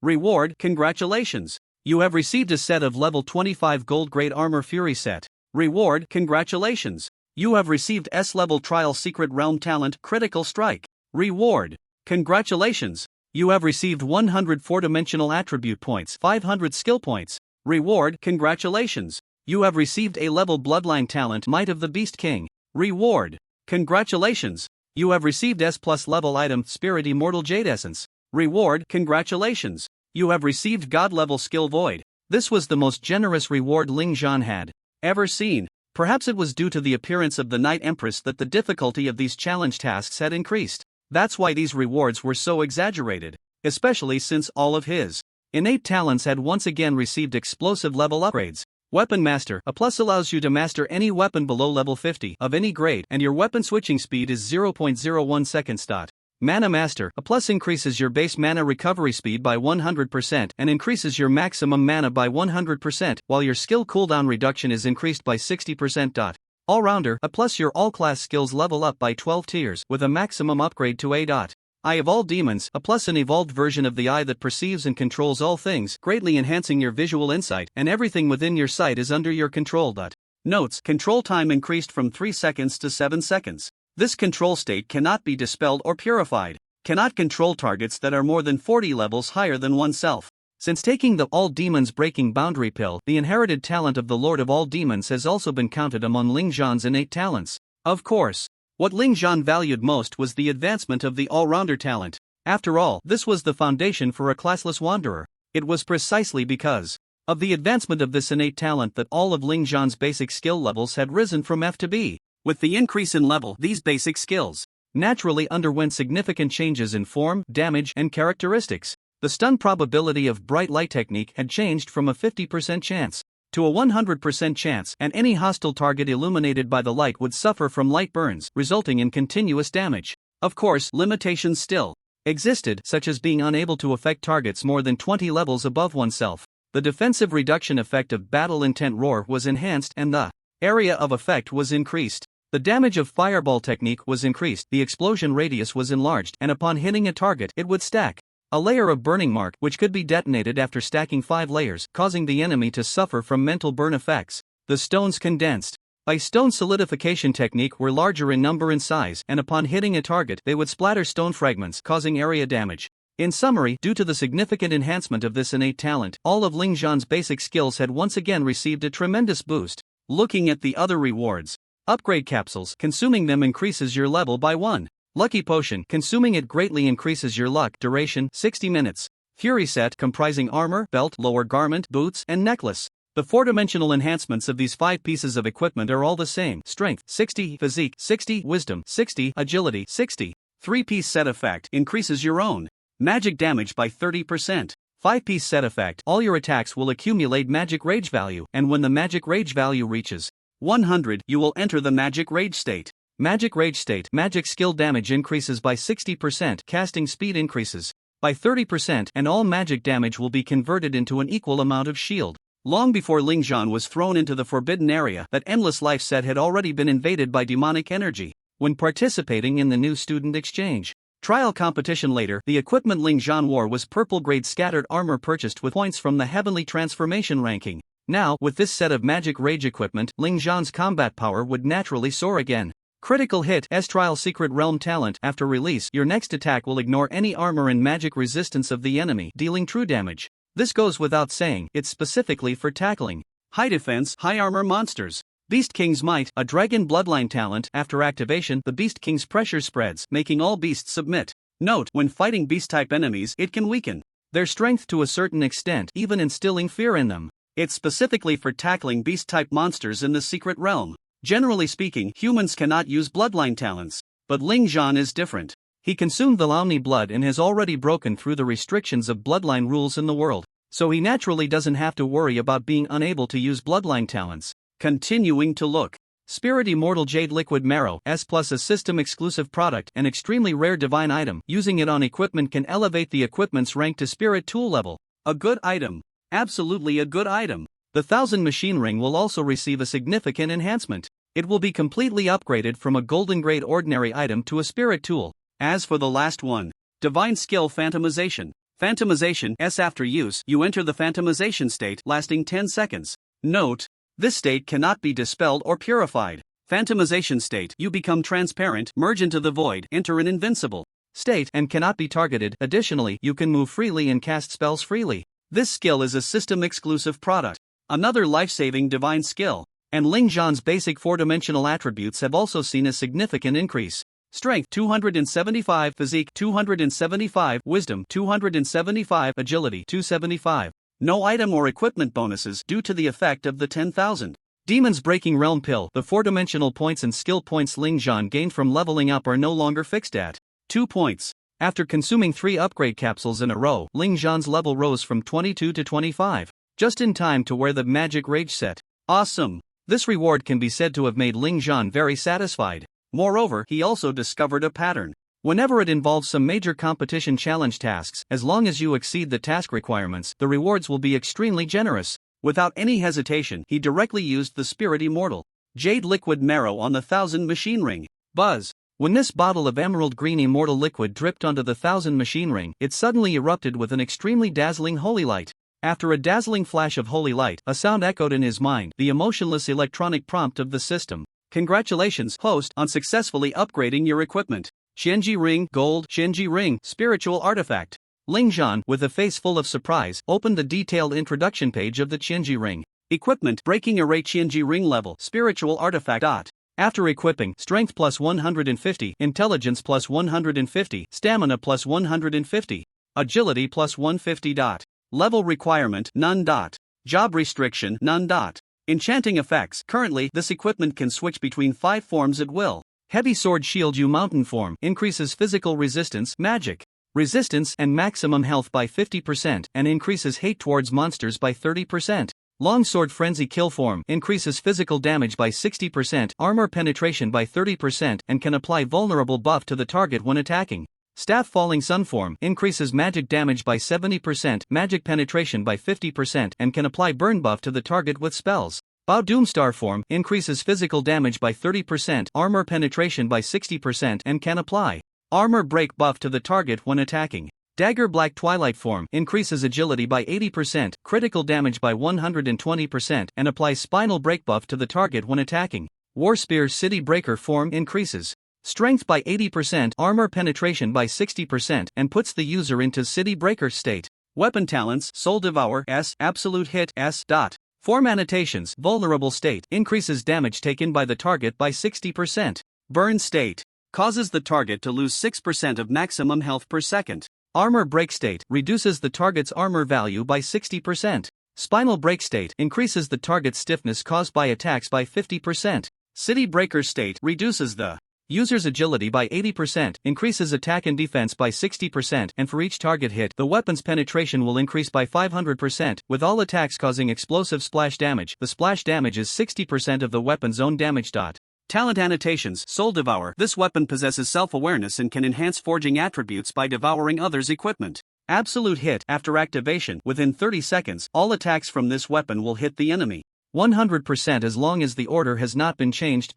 Reward: congratulations. You have received a set of level 25 gold grade armor Fury set. Reward: congratulations. You have received S-level trial secret realm talent Critical Strike. Reward: congratulations. You have received 100 4-dimensional attribute points, 500 skill points. Reward: congratulations. You have received A-level bloodline talent Might of the Beast King. Reward: congratulations. You have received S+ level item Spirit Immortal Jade Essence. Reward: congratulations. You have received God level skill Void. This was the most generous reward Lingzhan had ever seen. Perhaps it was due to the appearance of the Night Empress that the difficulty of these challenge tasks had increased. That's why these rewards were so exaggerated, especially since all of his innate talents had once again received explosive level upgrades. Weapon Master: A+ allows you to master any weapon below level 50 of any grade, and your weapon switching speed is 0.01 seconds. Mana Master: A+ increases your base mana recovery speed by 100% and increases your maximum mana by 100%, while your skill cooldown reduction is increased by 60%. All-Rounder: A+, your all-class skills level up by 12 tiers, with a maximum upgrade to A. Eye of All Demons: A+, an evolved version of the eye that perceives and controls all things, greatly enhancing your visual insight, and everything within your sight is under your control. Notes: control time increased from 3 seconds to 7 seconds. This control state cannot be dispelled or purified. Cannot control targets that are more than 40 levels higher than oneself. Since taking the All Demons Breaking Boundary Pill, the inherited talent of the Lord of All Demons has also been counted among Lingzhan's innate talents. Of course, what Lingzhan valued most was the advancement of the All-Rounder talent. After all, this was the foundation for a classless wanderer. It was precisely because of the advancement of this innate talent that all of Ling Zhan's basic skill levels had risen from F to B. With the increase in level, these basic skills naturally underwent significant changes in form, damage, and characteristics. The stun probability of bright light technique had changed from a 50% chance to a 100% chance, and any hostile target illuminated by the light would suffer from light burns, resulting in continuous damage. Of course, limitations still existed, such as being unable to affect targets more than 20 levels above oneself. The defensive reduction effect of Battle Intent Roar was enhanced and the area of effect was increased. The damage of Fireball technique was increased, the explosion radius was enlarged, and upon hitting a target, it would stack a layer of burning mark, which could be detonated after stacking 5 layers, causing the enemy to suffer from mental burn effects. The stones condensed by stone solidification technique were larger in number and size, and upon hitting a target, they would splatter stone fragments, causing area damage. In summary, due to the significant enhancement of this innate talent, all of Ling Zhan's basic skills had once again received a tremendous boost. Looking at the other rewards. Upgrade capsules, consuming them increases your level by 1. Lucky potion, consuming it greatly increases your luck, duration 60 minutes. Fury set, comprising armor, belt, lower garment, boots, and necklace. The 4-dimensional enhancements of these 5 pieces of equipment are all the same: strength 60, physique 60, wisdom 60, agility 60. 3-piece set effect increases your own magic damage by 30%. 5-piece set effect, all your attacks will accumulate magic rage value, and when the magic rage value reaches 100, you will enter the magic rage state. Magic rage state, magic skill damage increases by 60%, casting speed increases by 30%, and all magic damage will be converted into an equal amount of shield. Long before Ling Zhan was thrown into the forbidden area, that endless life set had already been invaded by demonic energy. When participating in the new student exchange trial competition later, the equipment Ling Zhan wore was purple grade scattered armor purchased with points from the heavenly transformation ranking. Now, with this set of magic rage equipment, Ling Zhan's combat power would naturally soar again. Critical hit, S-Trial Secret Realm talent. After release, your next attack will ignore any armor and magic resistance of the enemy, dealing true damage. This goes without saying, it's specifically for tackling high defense, high armor monsters. Beast King's Might, a dragon bloodline talent. After activation, the Beast King's pressure spreads, making all beasts submit. Note, when fighting beast-type enemies, it can weaken their strength to a certain extent, even instilling fear in them. It's specifically for tackling beast-type monsters in the secret realm. Generally speaking, humans cannot use bloodline talents, but Ling Zhan is different. He consumed the Laomni blood and has already broken through the restrictions of bloodline rules in the world, so he naturally doesn't have to worry about being unable to use bloodline talents. Continuing to look. Spirit Immortal Jade Liquid Marrow S plus a system-exclusive product, an extremely rare divine item. Using it on equipment can elevate the equipment's rank to spirit tool level. A good item. Absolutely a good item. The 1000 machine ring will also receive a significant enhancement. It will be completely upgraded from a golden grade ordinary item to a spirit tool. As for the last one, Divine Skill Phantomization. Phantomization S. After use, you enter the phantomization state, lasting 10 seconds. Note, this state cannot be dispelled or purified. Phantomization state, you become transparent, merge into the void, enter an invincible state, and cannot be targeted. Additionally, you can move freely and cast spells freely. This skill is a system-exclusive product. Another life-saving divine skill. And Ling Zhan's basic 4-dimensional attributes have also seen a significant increase. Strength 275, physique 275, wisdom 275, agility 275. No item or equipment bonuses due to the effect of the 10,000. Demon's Breaking Realm Pill. The 4-dimensional points and skill points Ling Zhan gained from leveling up are no longer fixed at 2 points. After consuming 3 upgrade capsules in a row, Ling Zhan's level rose from 22 to 25. Just in time to wear the magic rage set. Awesome! This reward can be said to have made Ling Zhan very satisfied. Moreover, he also discovered a pattern. Whenever it involves some major competition challenge tasks, as long as you exceed the task requirements, the rewards will be extremely generous. Without any hesitation, he directly used the Spirit Immortal Jade Liquid Marrow on the 1000 machine ring. Buzz! When this bottle of emerald green immortal liquid dripped onto the 1000 machine ring, it suddenly erupted with an extremely dazzling holy light. After a dazzling flash of holy light, a sound echoed in his mind, the emotionless electronic prompt of the system. Congratulations, host, on successfully upgrading your equipment. Xianji Ring, Gold, Xianji Ring, Spiritual Artifact. Ling Zhan, with a face full of surprise, opened the detailed introduction page of the Qianji Ring. Equipment, Breaking Array Qianji Ring Level, Spiritual Artifact. After equipping, Strength plus 150, Intelligence plus 150, Stamina plus 150, Agility plus 150. Level requirement, none. Job restriction, none. Enchanting effects. Currently, this equipment can switch between 5 forms at will. Heavy sword shield U mountain form increases physical resistance, magic resistance, and maximum health by 50% and increases hate towards monsters by 30%. Longsword frenzy kill form increases physical damage by 60%, armor penetration by 30%, and can apply vulnerable buff to the target when attacking. Staff falling sun form increases magic damage by 70%, magic penetration by 50%, and can apply burn buff to the target with spells. Bao Doomstar form increases physical damage by 30%, armor penetration by 60%, and can apply armor break buff to the target when attacking. Dagger Black Twilight form increases agility by 80%, critical damage by 120%, and applies spinal break buff to the target when attacking. War Spear City Breaker form increases strength by 80%, armor penetration by 60%, and puts the user into City Breaker state. Weapon talents: Soul Devour S, Absolute Hit S. Form annotations: Vulnerable State increases damage taken by the target by 60%. Burn State causes the target to lose 6% of maximum health per second. Armor Break State reduces the target's armor value by 60%. Spinal Break State increases the target's stiffness caused by attacks by 50%. City Breaker State reduces the user's agility by 80%, increases attack and defense by 60%, and for each target hit, the weapon's penetration will increase by 500%, with all attacks causing explosive splash damage. The splash damage is 60% of the weapon's own damage. Talent annotations: Soul Devour. This weapon possesses self-awareness and can enhance forging attributes by devouring others' equipment. Absolute Hit. After activation, within 30 seconds, all attacks from this weapon will hit the enemy 100% as long as the order has not been changed.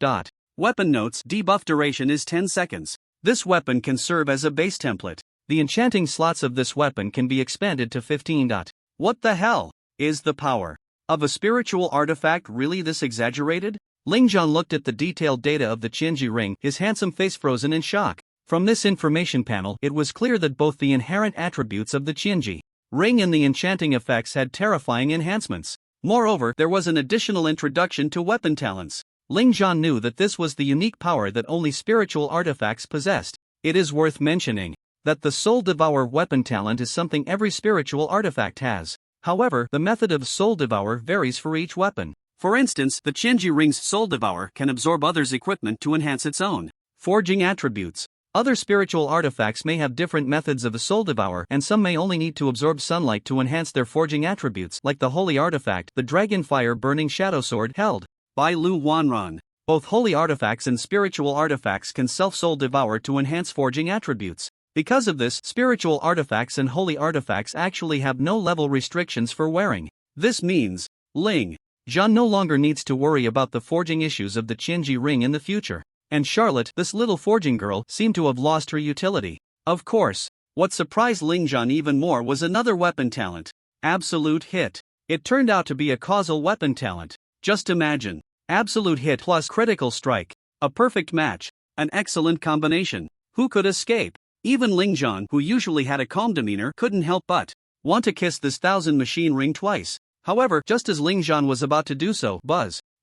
Weapon notes: debuff duration is 10 seconds. This weapon can serve as a base template. The enchanting slots of this weapon can be expanded to 15. What the hell? Is the power of a spiritual artifact really this exaggerated? Ling Zhan looked at the detailed data of the Qianji ring, his handsome face frozen in shock. From this information panel, it was clear that both the inherent attributes of the Qianji ring and the enchanting effects had terrifying enhancements. Moreover, there was an additional introduction to weapon talents. Ling Zhan knew that this was the unique power that only spiritual artifacts possessed. It is worth mentioning that the Soul Devour weapon talent is something every spiritual artifact has. However, the method of Soul Devour varies for each weapon. For instance, the Qianji ring's Soul Devour can absorb others' equipment to enhance its own forging attributes. Other spiritual artifacts may have different methods of the Soul Devour, and some may only need to absorb sunlight to enhance their forging attributes, like the holy artifact, the Dragonfire Burning Shadow Sword held by Lu Wanran. Both holy artifacts and spiritual artifacts can self-soul devour to enhance forging attributes. Because of this, spiritual artifacts and holy artifacts actually have no level restrictions for wearing. This means Ling Zhan no longer needs to worry about the forging issues of the Qianji ring in the future. And Charlotte, this little forging girl, seemed to have lost her utility. Of course, what surprised Ling Zhan even more was another weapon talent: Absolute Hit. It turned out to be a causal weapon talent. Just imagine: Absolute Hit plus Critical Strike. A perfect match. An excellent combination. Who could escape? Even Ling Zhan, who usually had a calm demeanor, couldn't help but want to kiss this 1000 machine ring twice. However, just as Ling Zhan was about to do so,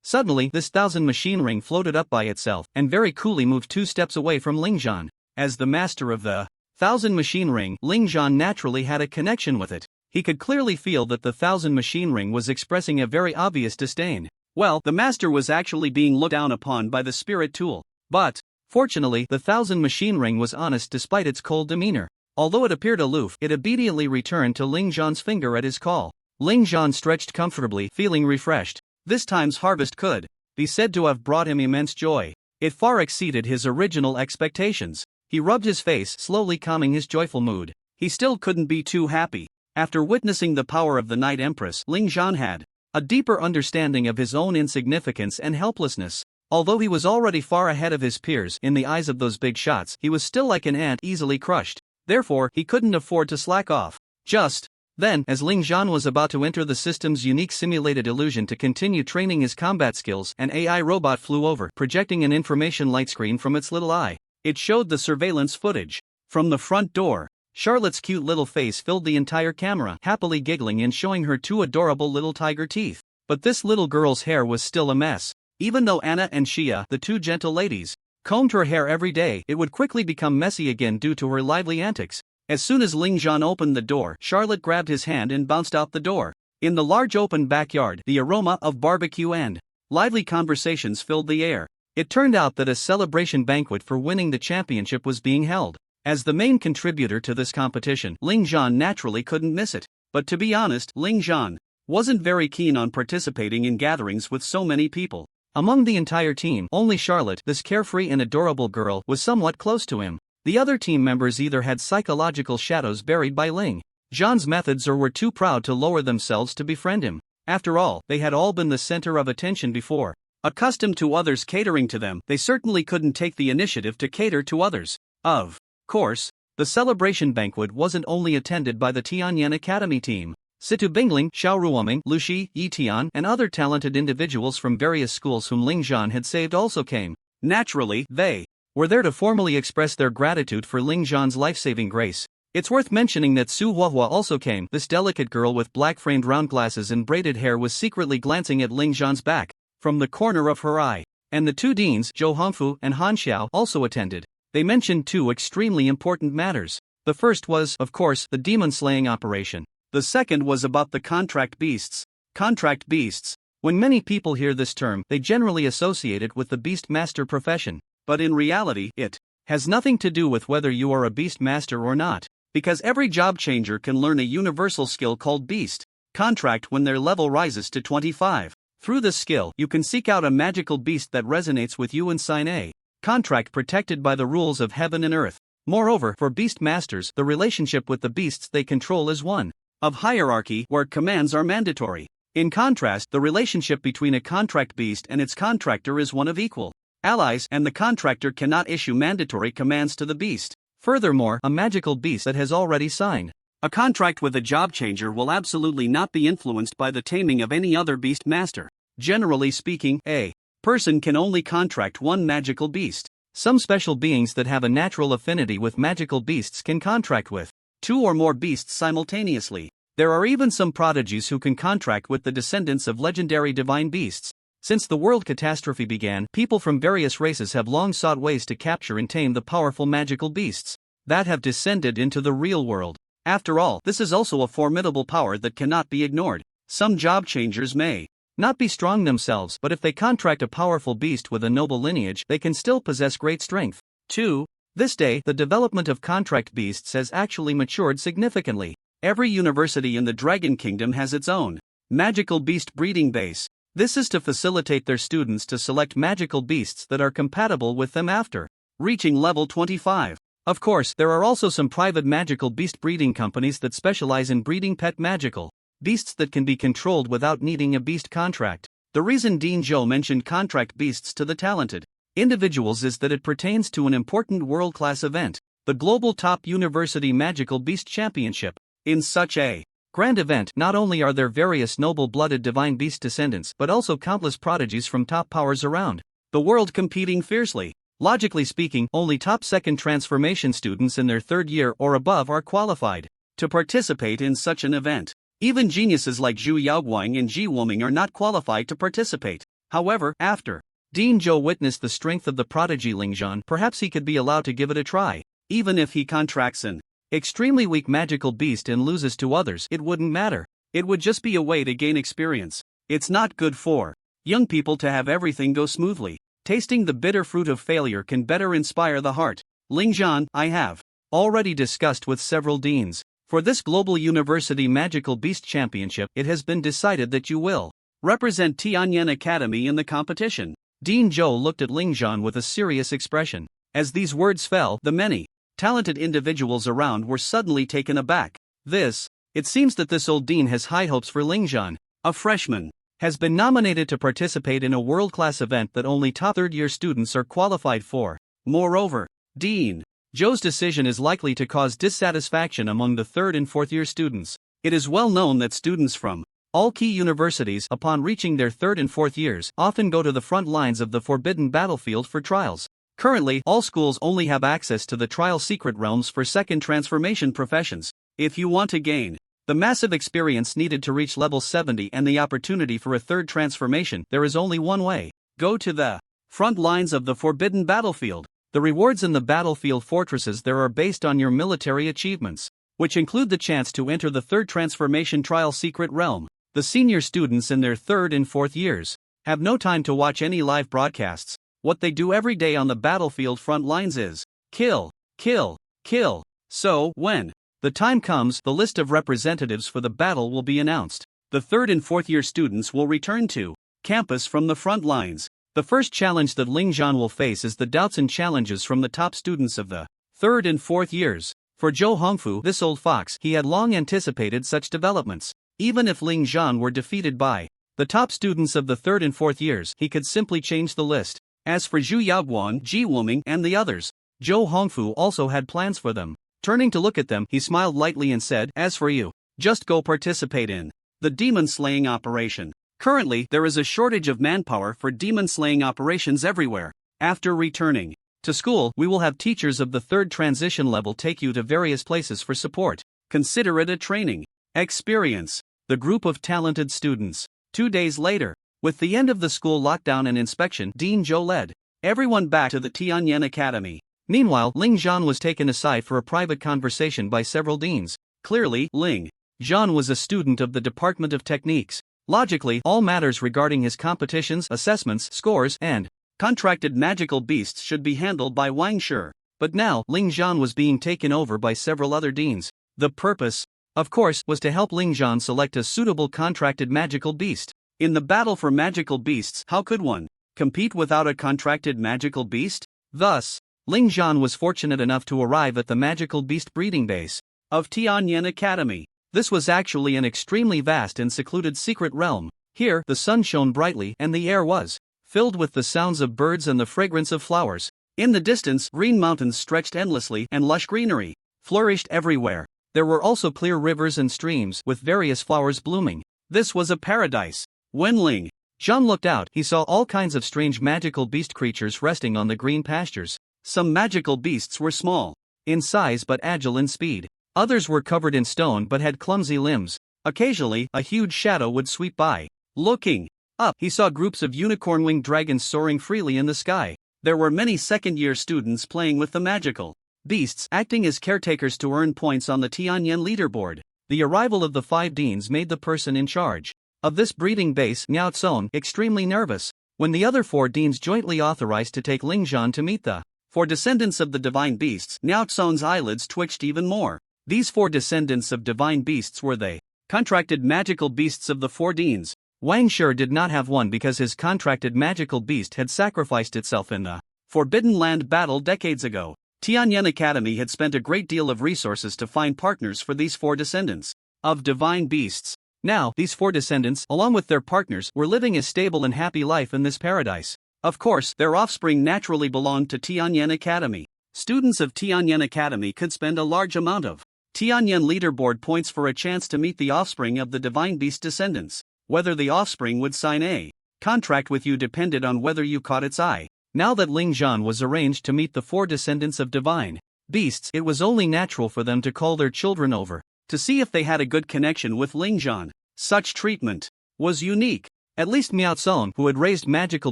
suddenly this 1000 machine ring floated up by itself and very coolly moved 2 steps away from Ling Zhan. As the master of the 1000 machine ring, Ling Zhan naturally had a connection with it. He could clearly feel that the 1000 machine ring was expressing a very obvious disdain. Well, the master was actually being looked down upon by the spirit tool. But fortunately, the 1000 machine ring was honest despite its cold demeanor. Although it appeared aloof, it obediently returned to Ling Zhan's finger at his call. Ling Zhan stretched comfortably, feeling refreshed. This time's harvest could be said to have brought him immense joy. It far exceeded his original expectations. He rubbed his face, slowly calming his joyful mood. He still couldn't be too happy. After witnessing the power of the Night Empress, Ling Zhan had a deeper understanding of his own insignificance and helplessness. Although he was already far ahead of his peers in the eyes of those big shots, he was still like an ant easily crushed. Therefore, he couldn't afford to slack off. Just then, as Ling Zhan was about to enter the system's unique simulated illusion to continue training his combat skills, an AI robot flew over, projecting an information light screen from its little eye. It showed the surveillance footage from the front door. Charlotte's cute little face filled the entire camera, happily giggling and showing her 2 adorable little tiger teeth. But this little girl's hair was still a mess. Even though Anna and Xia, the 2 gentle ladies, combed her hair every day, it would quickly become messy again due to her lively antics. As soon as Ling Zhan opened the door, Charlotte grabbed his hand and bounced out the door. In the large open backyard, the aroma of barbecue and lively conversations filled the air. It turned out that a celebration banquet for winning the championship was being held. As the main contributor to this competition, Ling Zhan naturally couldn't miss it. But to be honest, Ling Zhan wasn't very keen on participating in gatherings with so many people. Among the entire team, only Charlotte, this carefree and adorable girl, was somewhat close to him. The other team members either had psychological shadows buried by Ling Zhan's methods or were too proud to lower themselves to befriend him. After all, they had all been the center of attention before. Accustomed to others catering to them, they certainly couldn't take the initiative to cater to others. Of course, the celebration banquet wasn't only attended by the Tianyan Academy team. Situ Bingling, Xiao Ruoming, Lu Shi, Yi Tian, and other talented individuals from various schools whom Ling Zhan had saved also came. Naturally, they were there to formally express their gratitude for Ling Zhan's life-saving grace. It's worth mentioning that Su Huahua also came. This delicate girl with black-framed round glasses and braided hair was secretly glancing at Ling Zhan's back from the corner of her eye. And the two deans, Zhou Hongfu and Han Xiao, also attended. They mentioned two extremely important matters. The first was, of course, the demon-slaying operation. The second was about the contract beasts. Contract beasts. When many people hear this term, they generally associate it with the beast master profession. But in reality, it has nothing to do with whether you are a beast master or not. Because every job changer can learn a universal skill called beast contract when their level rises to 25. Through this skill, you can seek out a magical beast that resonates with you and sign a contract protected by the rules of heaven and earth. Moreover, for beast masters, the relationship with the beasts they control is one of hierarchy where commands are mandatory. In contrast, the relationship between a contract beast and its contractor is one of equal allies, and the contractor cannot issue mandatory commands to the beast. Furthermore, a magical beast that has already signed a contract with a job changer will absolutely not be influenced by the taming of any other beast master. Generally speaking, a person can only contract one magical beast. Some special beings that have a natural affinity with magical beasts can contract with two or more beasts simultaneously. There are even some prodigies who can contract with the descendants of legendary divine beasts. Since the world catastrophe began, people from various races have long sought ways to capture and tame the powerful magical beasts that have descended into the real world. After all, this is also a formidable power that cannot be ignored. Some job changers may not be strong themselves, but if they contract a powerful beast with a noble lineage, they can still possess great strength. 2. This day, the development of contract beasts has actually matured significantly. Every university in the Dragon Kingdom has its own magical beast breeding base. This is to facilitate their students to select magical beasts that are compatible with them after reaching level 25. Of course, there are also some private magical beast breeding companies that specialize in breeding pet magical beasts that can be controlled without needing a beast contract. The reason Dean Zhou mentioned contract beasts to the talented individuals is that it pertains to an important world-class event, the Global Top University Magical Beast Championship. In such a grand event, not only are there various noble-blooded divine beast descendants but also countless prodigies from top powers around the world competing fiercely. Logically speaking, only top second transformation students in their third year or above are qualified to participate in such an event. Even geniuses like Zhu Yaoguang and Ji Woming are not qualified to participate. However, after Dean Zhou witnessed the strength of the prodigy Ling Zhan, perhaps he could be allowed to give it a try. Even if he contracts an extremely weak magical beast and loses to others, it wouldn't matter. It would just be a way to gain experience. It's not good for young people to have everything go smoothly. Tasting the bitter fruit of failure can better inspire the heart. Ling Zhan, I have already discussed with several deans. For this Global University Magical Beast Championship, it has been decided that you will represent Tianyan Academy in the competition. Dean Zhou looked at Ling Zhan with a serious expression. As these words fell, the many talented individuals around were suddenly taken aback. It seems that this old dean has high hopes for Ling Zhan. A freshman has been nominated to participate in a world-class event that only top third-year students are qualified for. Moreover, Dean Zhou's decision is likely to cause dissatisfaction among the third and fourth-year students. It is well known that students from all key universities, upon reaching their third and fourth years, often go to the front lines of the forbidden battlefield for trials. Currently, all schools only have access to the trial secret realms for second transformation professions. If you want to gain the massive experience needed to reach level 70 and the opportunity for a third transformation, there is only one way. Go to the front lines of the forbidden battlefield. The rewards in the battlefield fortresses there are based on your military achievements, which include the chance to enter the third transformation trial secret realm. The senior students in their 3rd and 4th years have no time to watch any live broadcasts. What they do every day on the battlefield front lines is kill, kill, kill. So, when the time comes, the list of representatives for the battle will be announced. The 3rd and 4th year students will return to campus from the front lines. The first challenge that Ling Zhan will face is the doubts and challenges from the top students of the 3rd and 4th years. For Zhou Hongfu, this old fox, he had long anticipated such developments. Even if Ling Zhan were defeated by the top students of the 3rd and 4th years, he could simply change the list. As for Zhu Yaoguan, Ji Wuming, and the others, Zhou Hongfu also had plans for them. Turning to look at them, he smiled lightly and said, "As for you, just go participate in the demon-slaying operation. Currently, there is a shortage of manpower for demon-slaying operations everywhere. After returning to school, we will have teachers of the 3rd transition level take you to various places for support. Consider it a training experience." The group of talented students. 2 days later, with the end of the school lockdown and inspection, Dean Zhou led everyone back to the Tianyan Academy. Meanwhile, Ling Zhan was taken aside for a private conversation by several deans. Clearly, Ling Zhan was a student of the Department of Techniques. Logically, all matters regarding his competitions, assessments, scores, and contracted magical beasts should be handled by Wang Shi. But now, Ling Zhan was being taken over by several other deans. The purpose, of course, was to help Ling Zhan select a suitable contracted magical beast. In the battle for magical beasts, how could one compete without a contracted magical beast? Thus, Ling Zhan was fortunate enough to arrive at the magical beast breeding base of Tianyan Academy. This was actually an extremely vast and secluded secret realm. Here, the sun shone brightly and the air was filled with the sounds of birds and the fragrance of flowers. In the distance, green mountains stretched endlessly and lush greenery flourished everywhere. There were also clear rivers and streams with various flowers blooming. This was a paradise. When Ling Zhan looked out, he saw all kinds of strange magical beast creatures resting on the green pastures. Some magical beasts were small in size but agile in speed. Others were covered in stone but had clumsy limbs. Occasionally, a huge shadow would sweep by. Looking up, he saw groups of unicorn-winged dragons soaring freely in the sky. There were many second-year students playing with the magical beasts, acting as caretakers to earn points on the Tianyan leaderboard. The arrival of the 5 deans made the person in charge of this breeding base, Miao Zong, extremely nervous. When the other 4 deans jointly authorized to take Ling Zhan to meet the 4 descendants of the divine beasts, Miao Zong's eyelids twitched even more. These 4 descendants of divine beasts were they contracted magical beasts of the 4 deans. Wang Shi did not have one because his contracted magical beast had sacrificed itself in the Forbidden Land battle decades ago. Tianyan Academy had spent a great deal of resources to find partners for these 4 descendants of divine beasts. Now, these 4 descendants, along with their partners, were living a stable and happy life in this paradise. Of course, their offspring naturally belonged to Tianyan Academy. Students of Tianyan Academy could spend a large amount of Tianyan leaderboard points for a chance to meet the offspring of the divine beast descendants. Whether the offspring would sign a contract with you depended on whether you caught its eye. Now that Ling Zhan was arranged to meet the 4 descendants of divine beasts, it was only natural for them to call their children over to see if they had a good connection with Ling Zhan. Such treatment was unique. At least Miao Zong, who had raised magical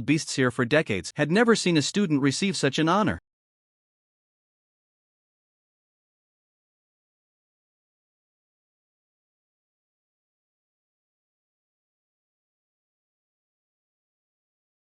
beasts here for decades, had never seen a student receive such an honor.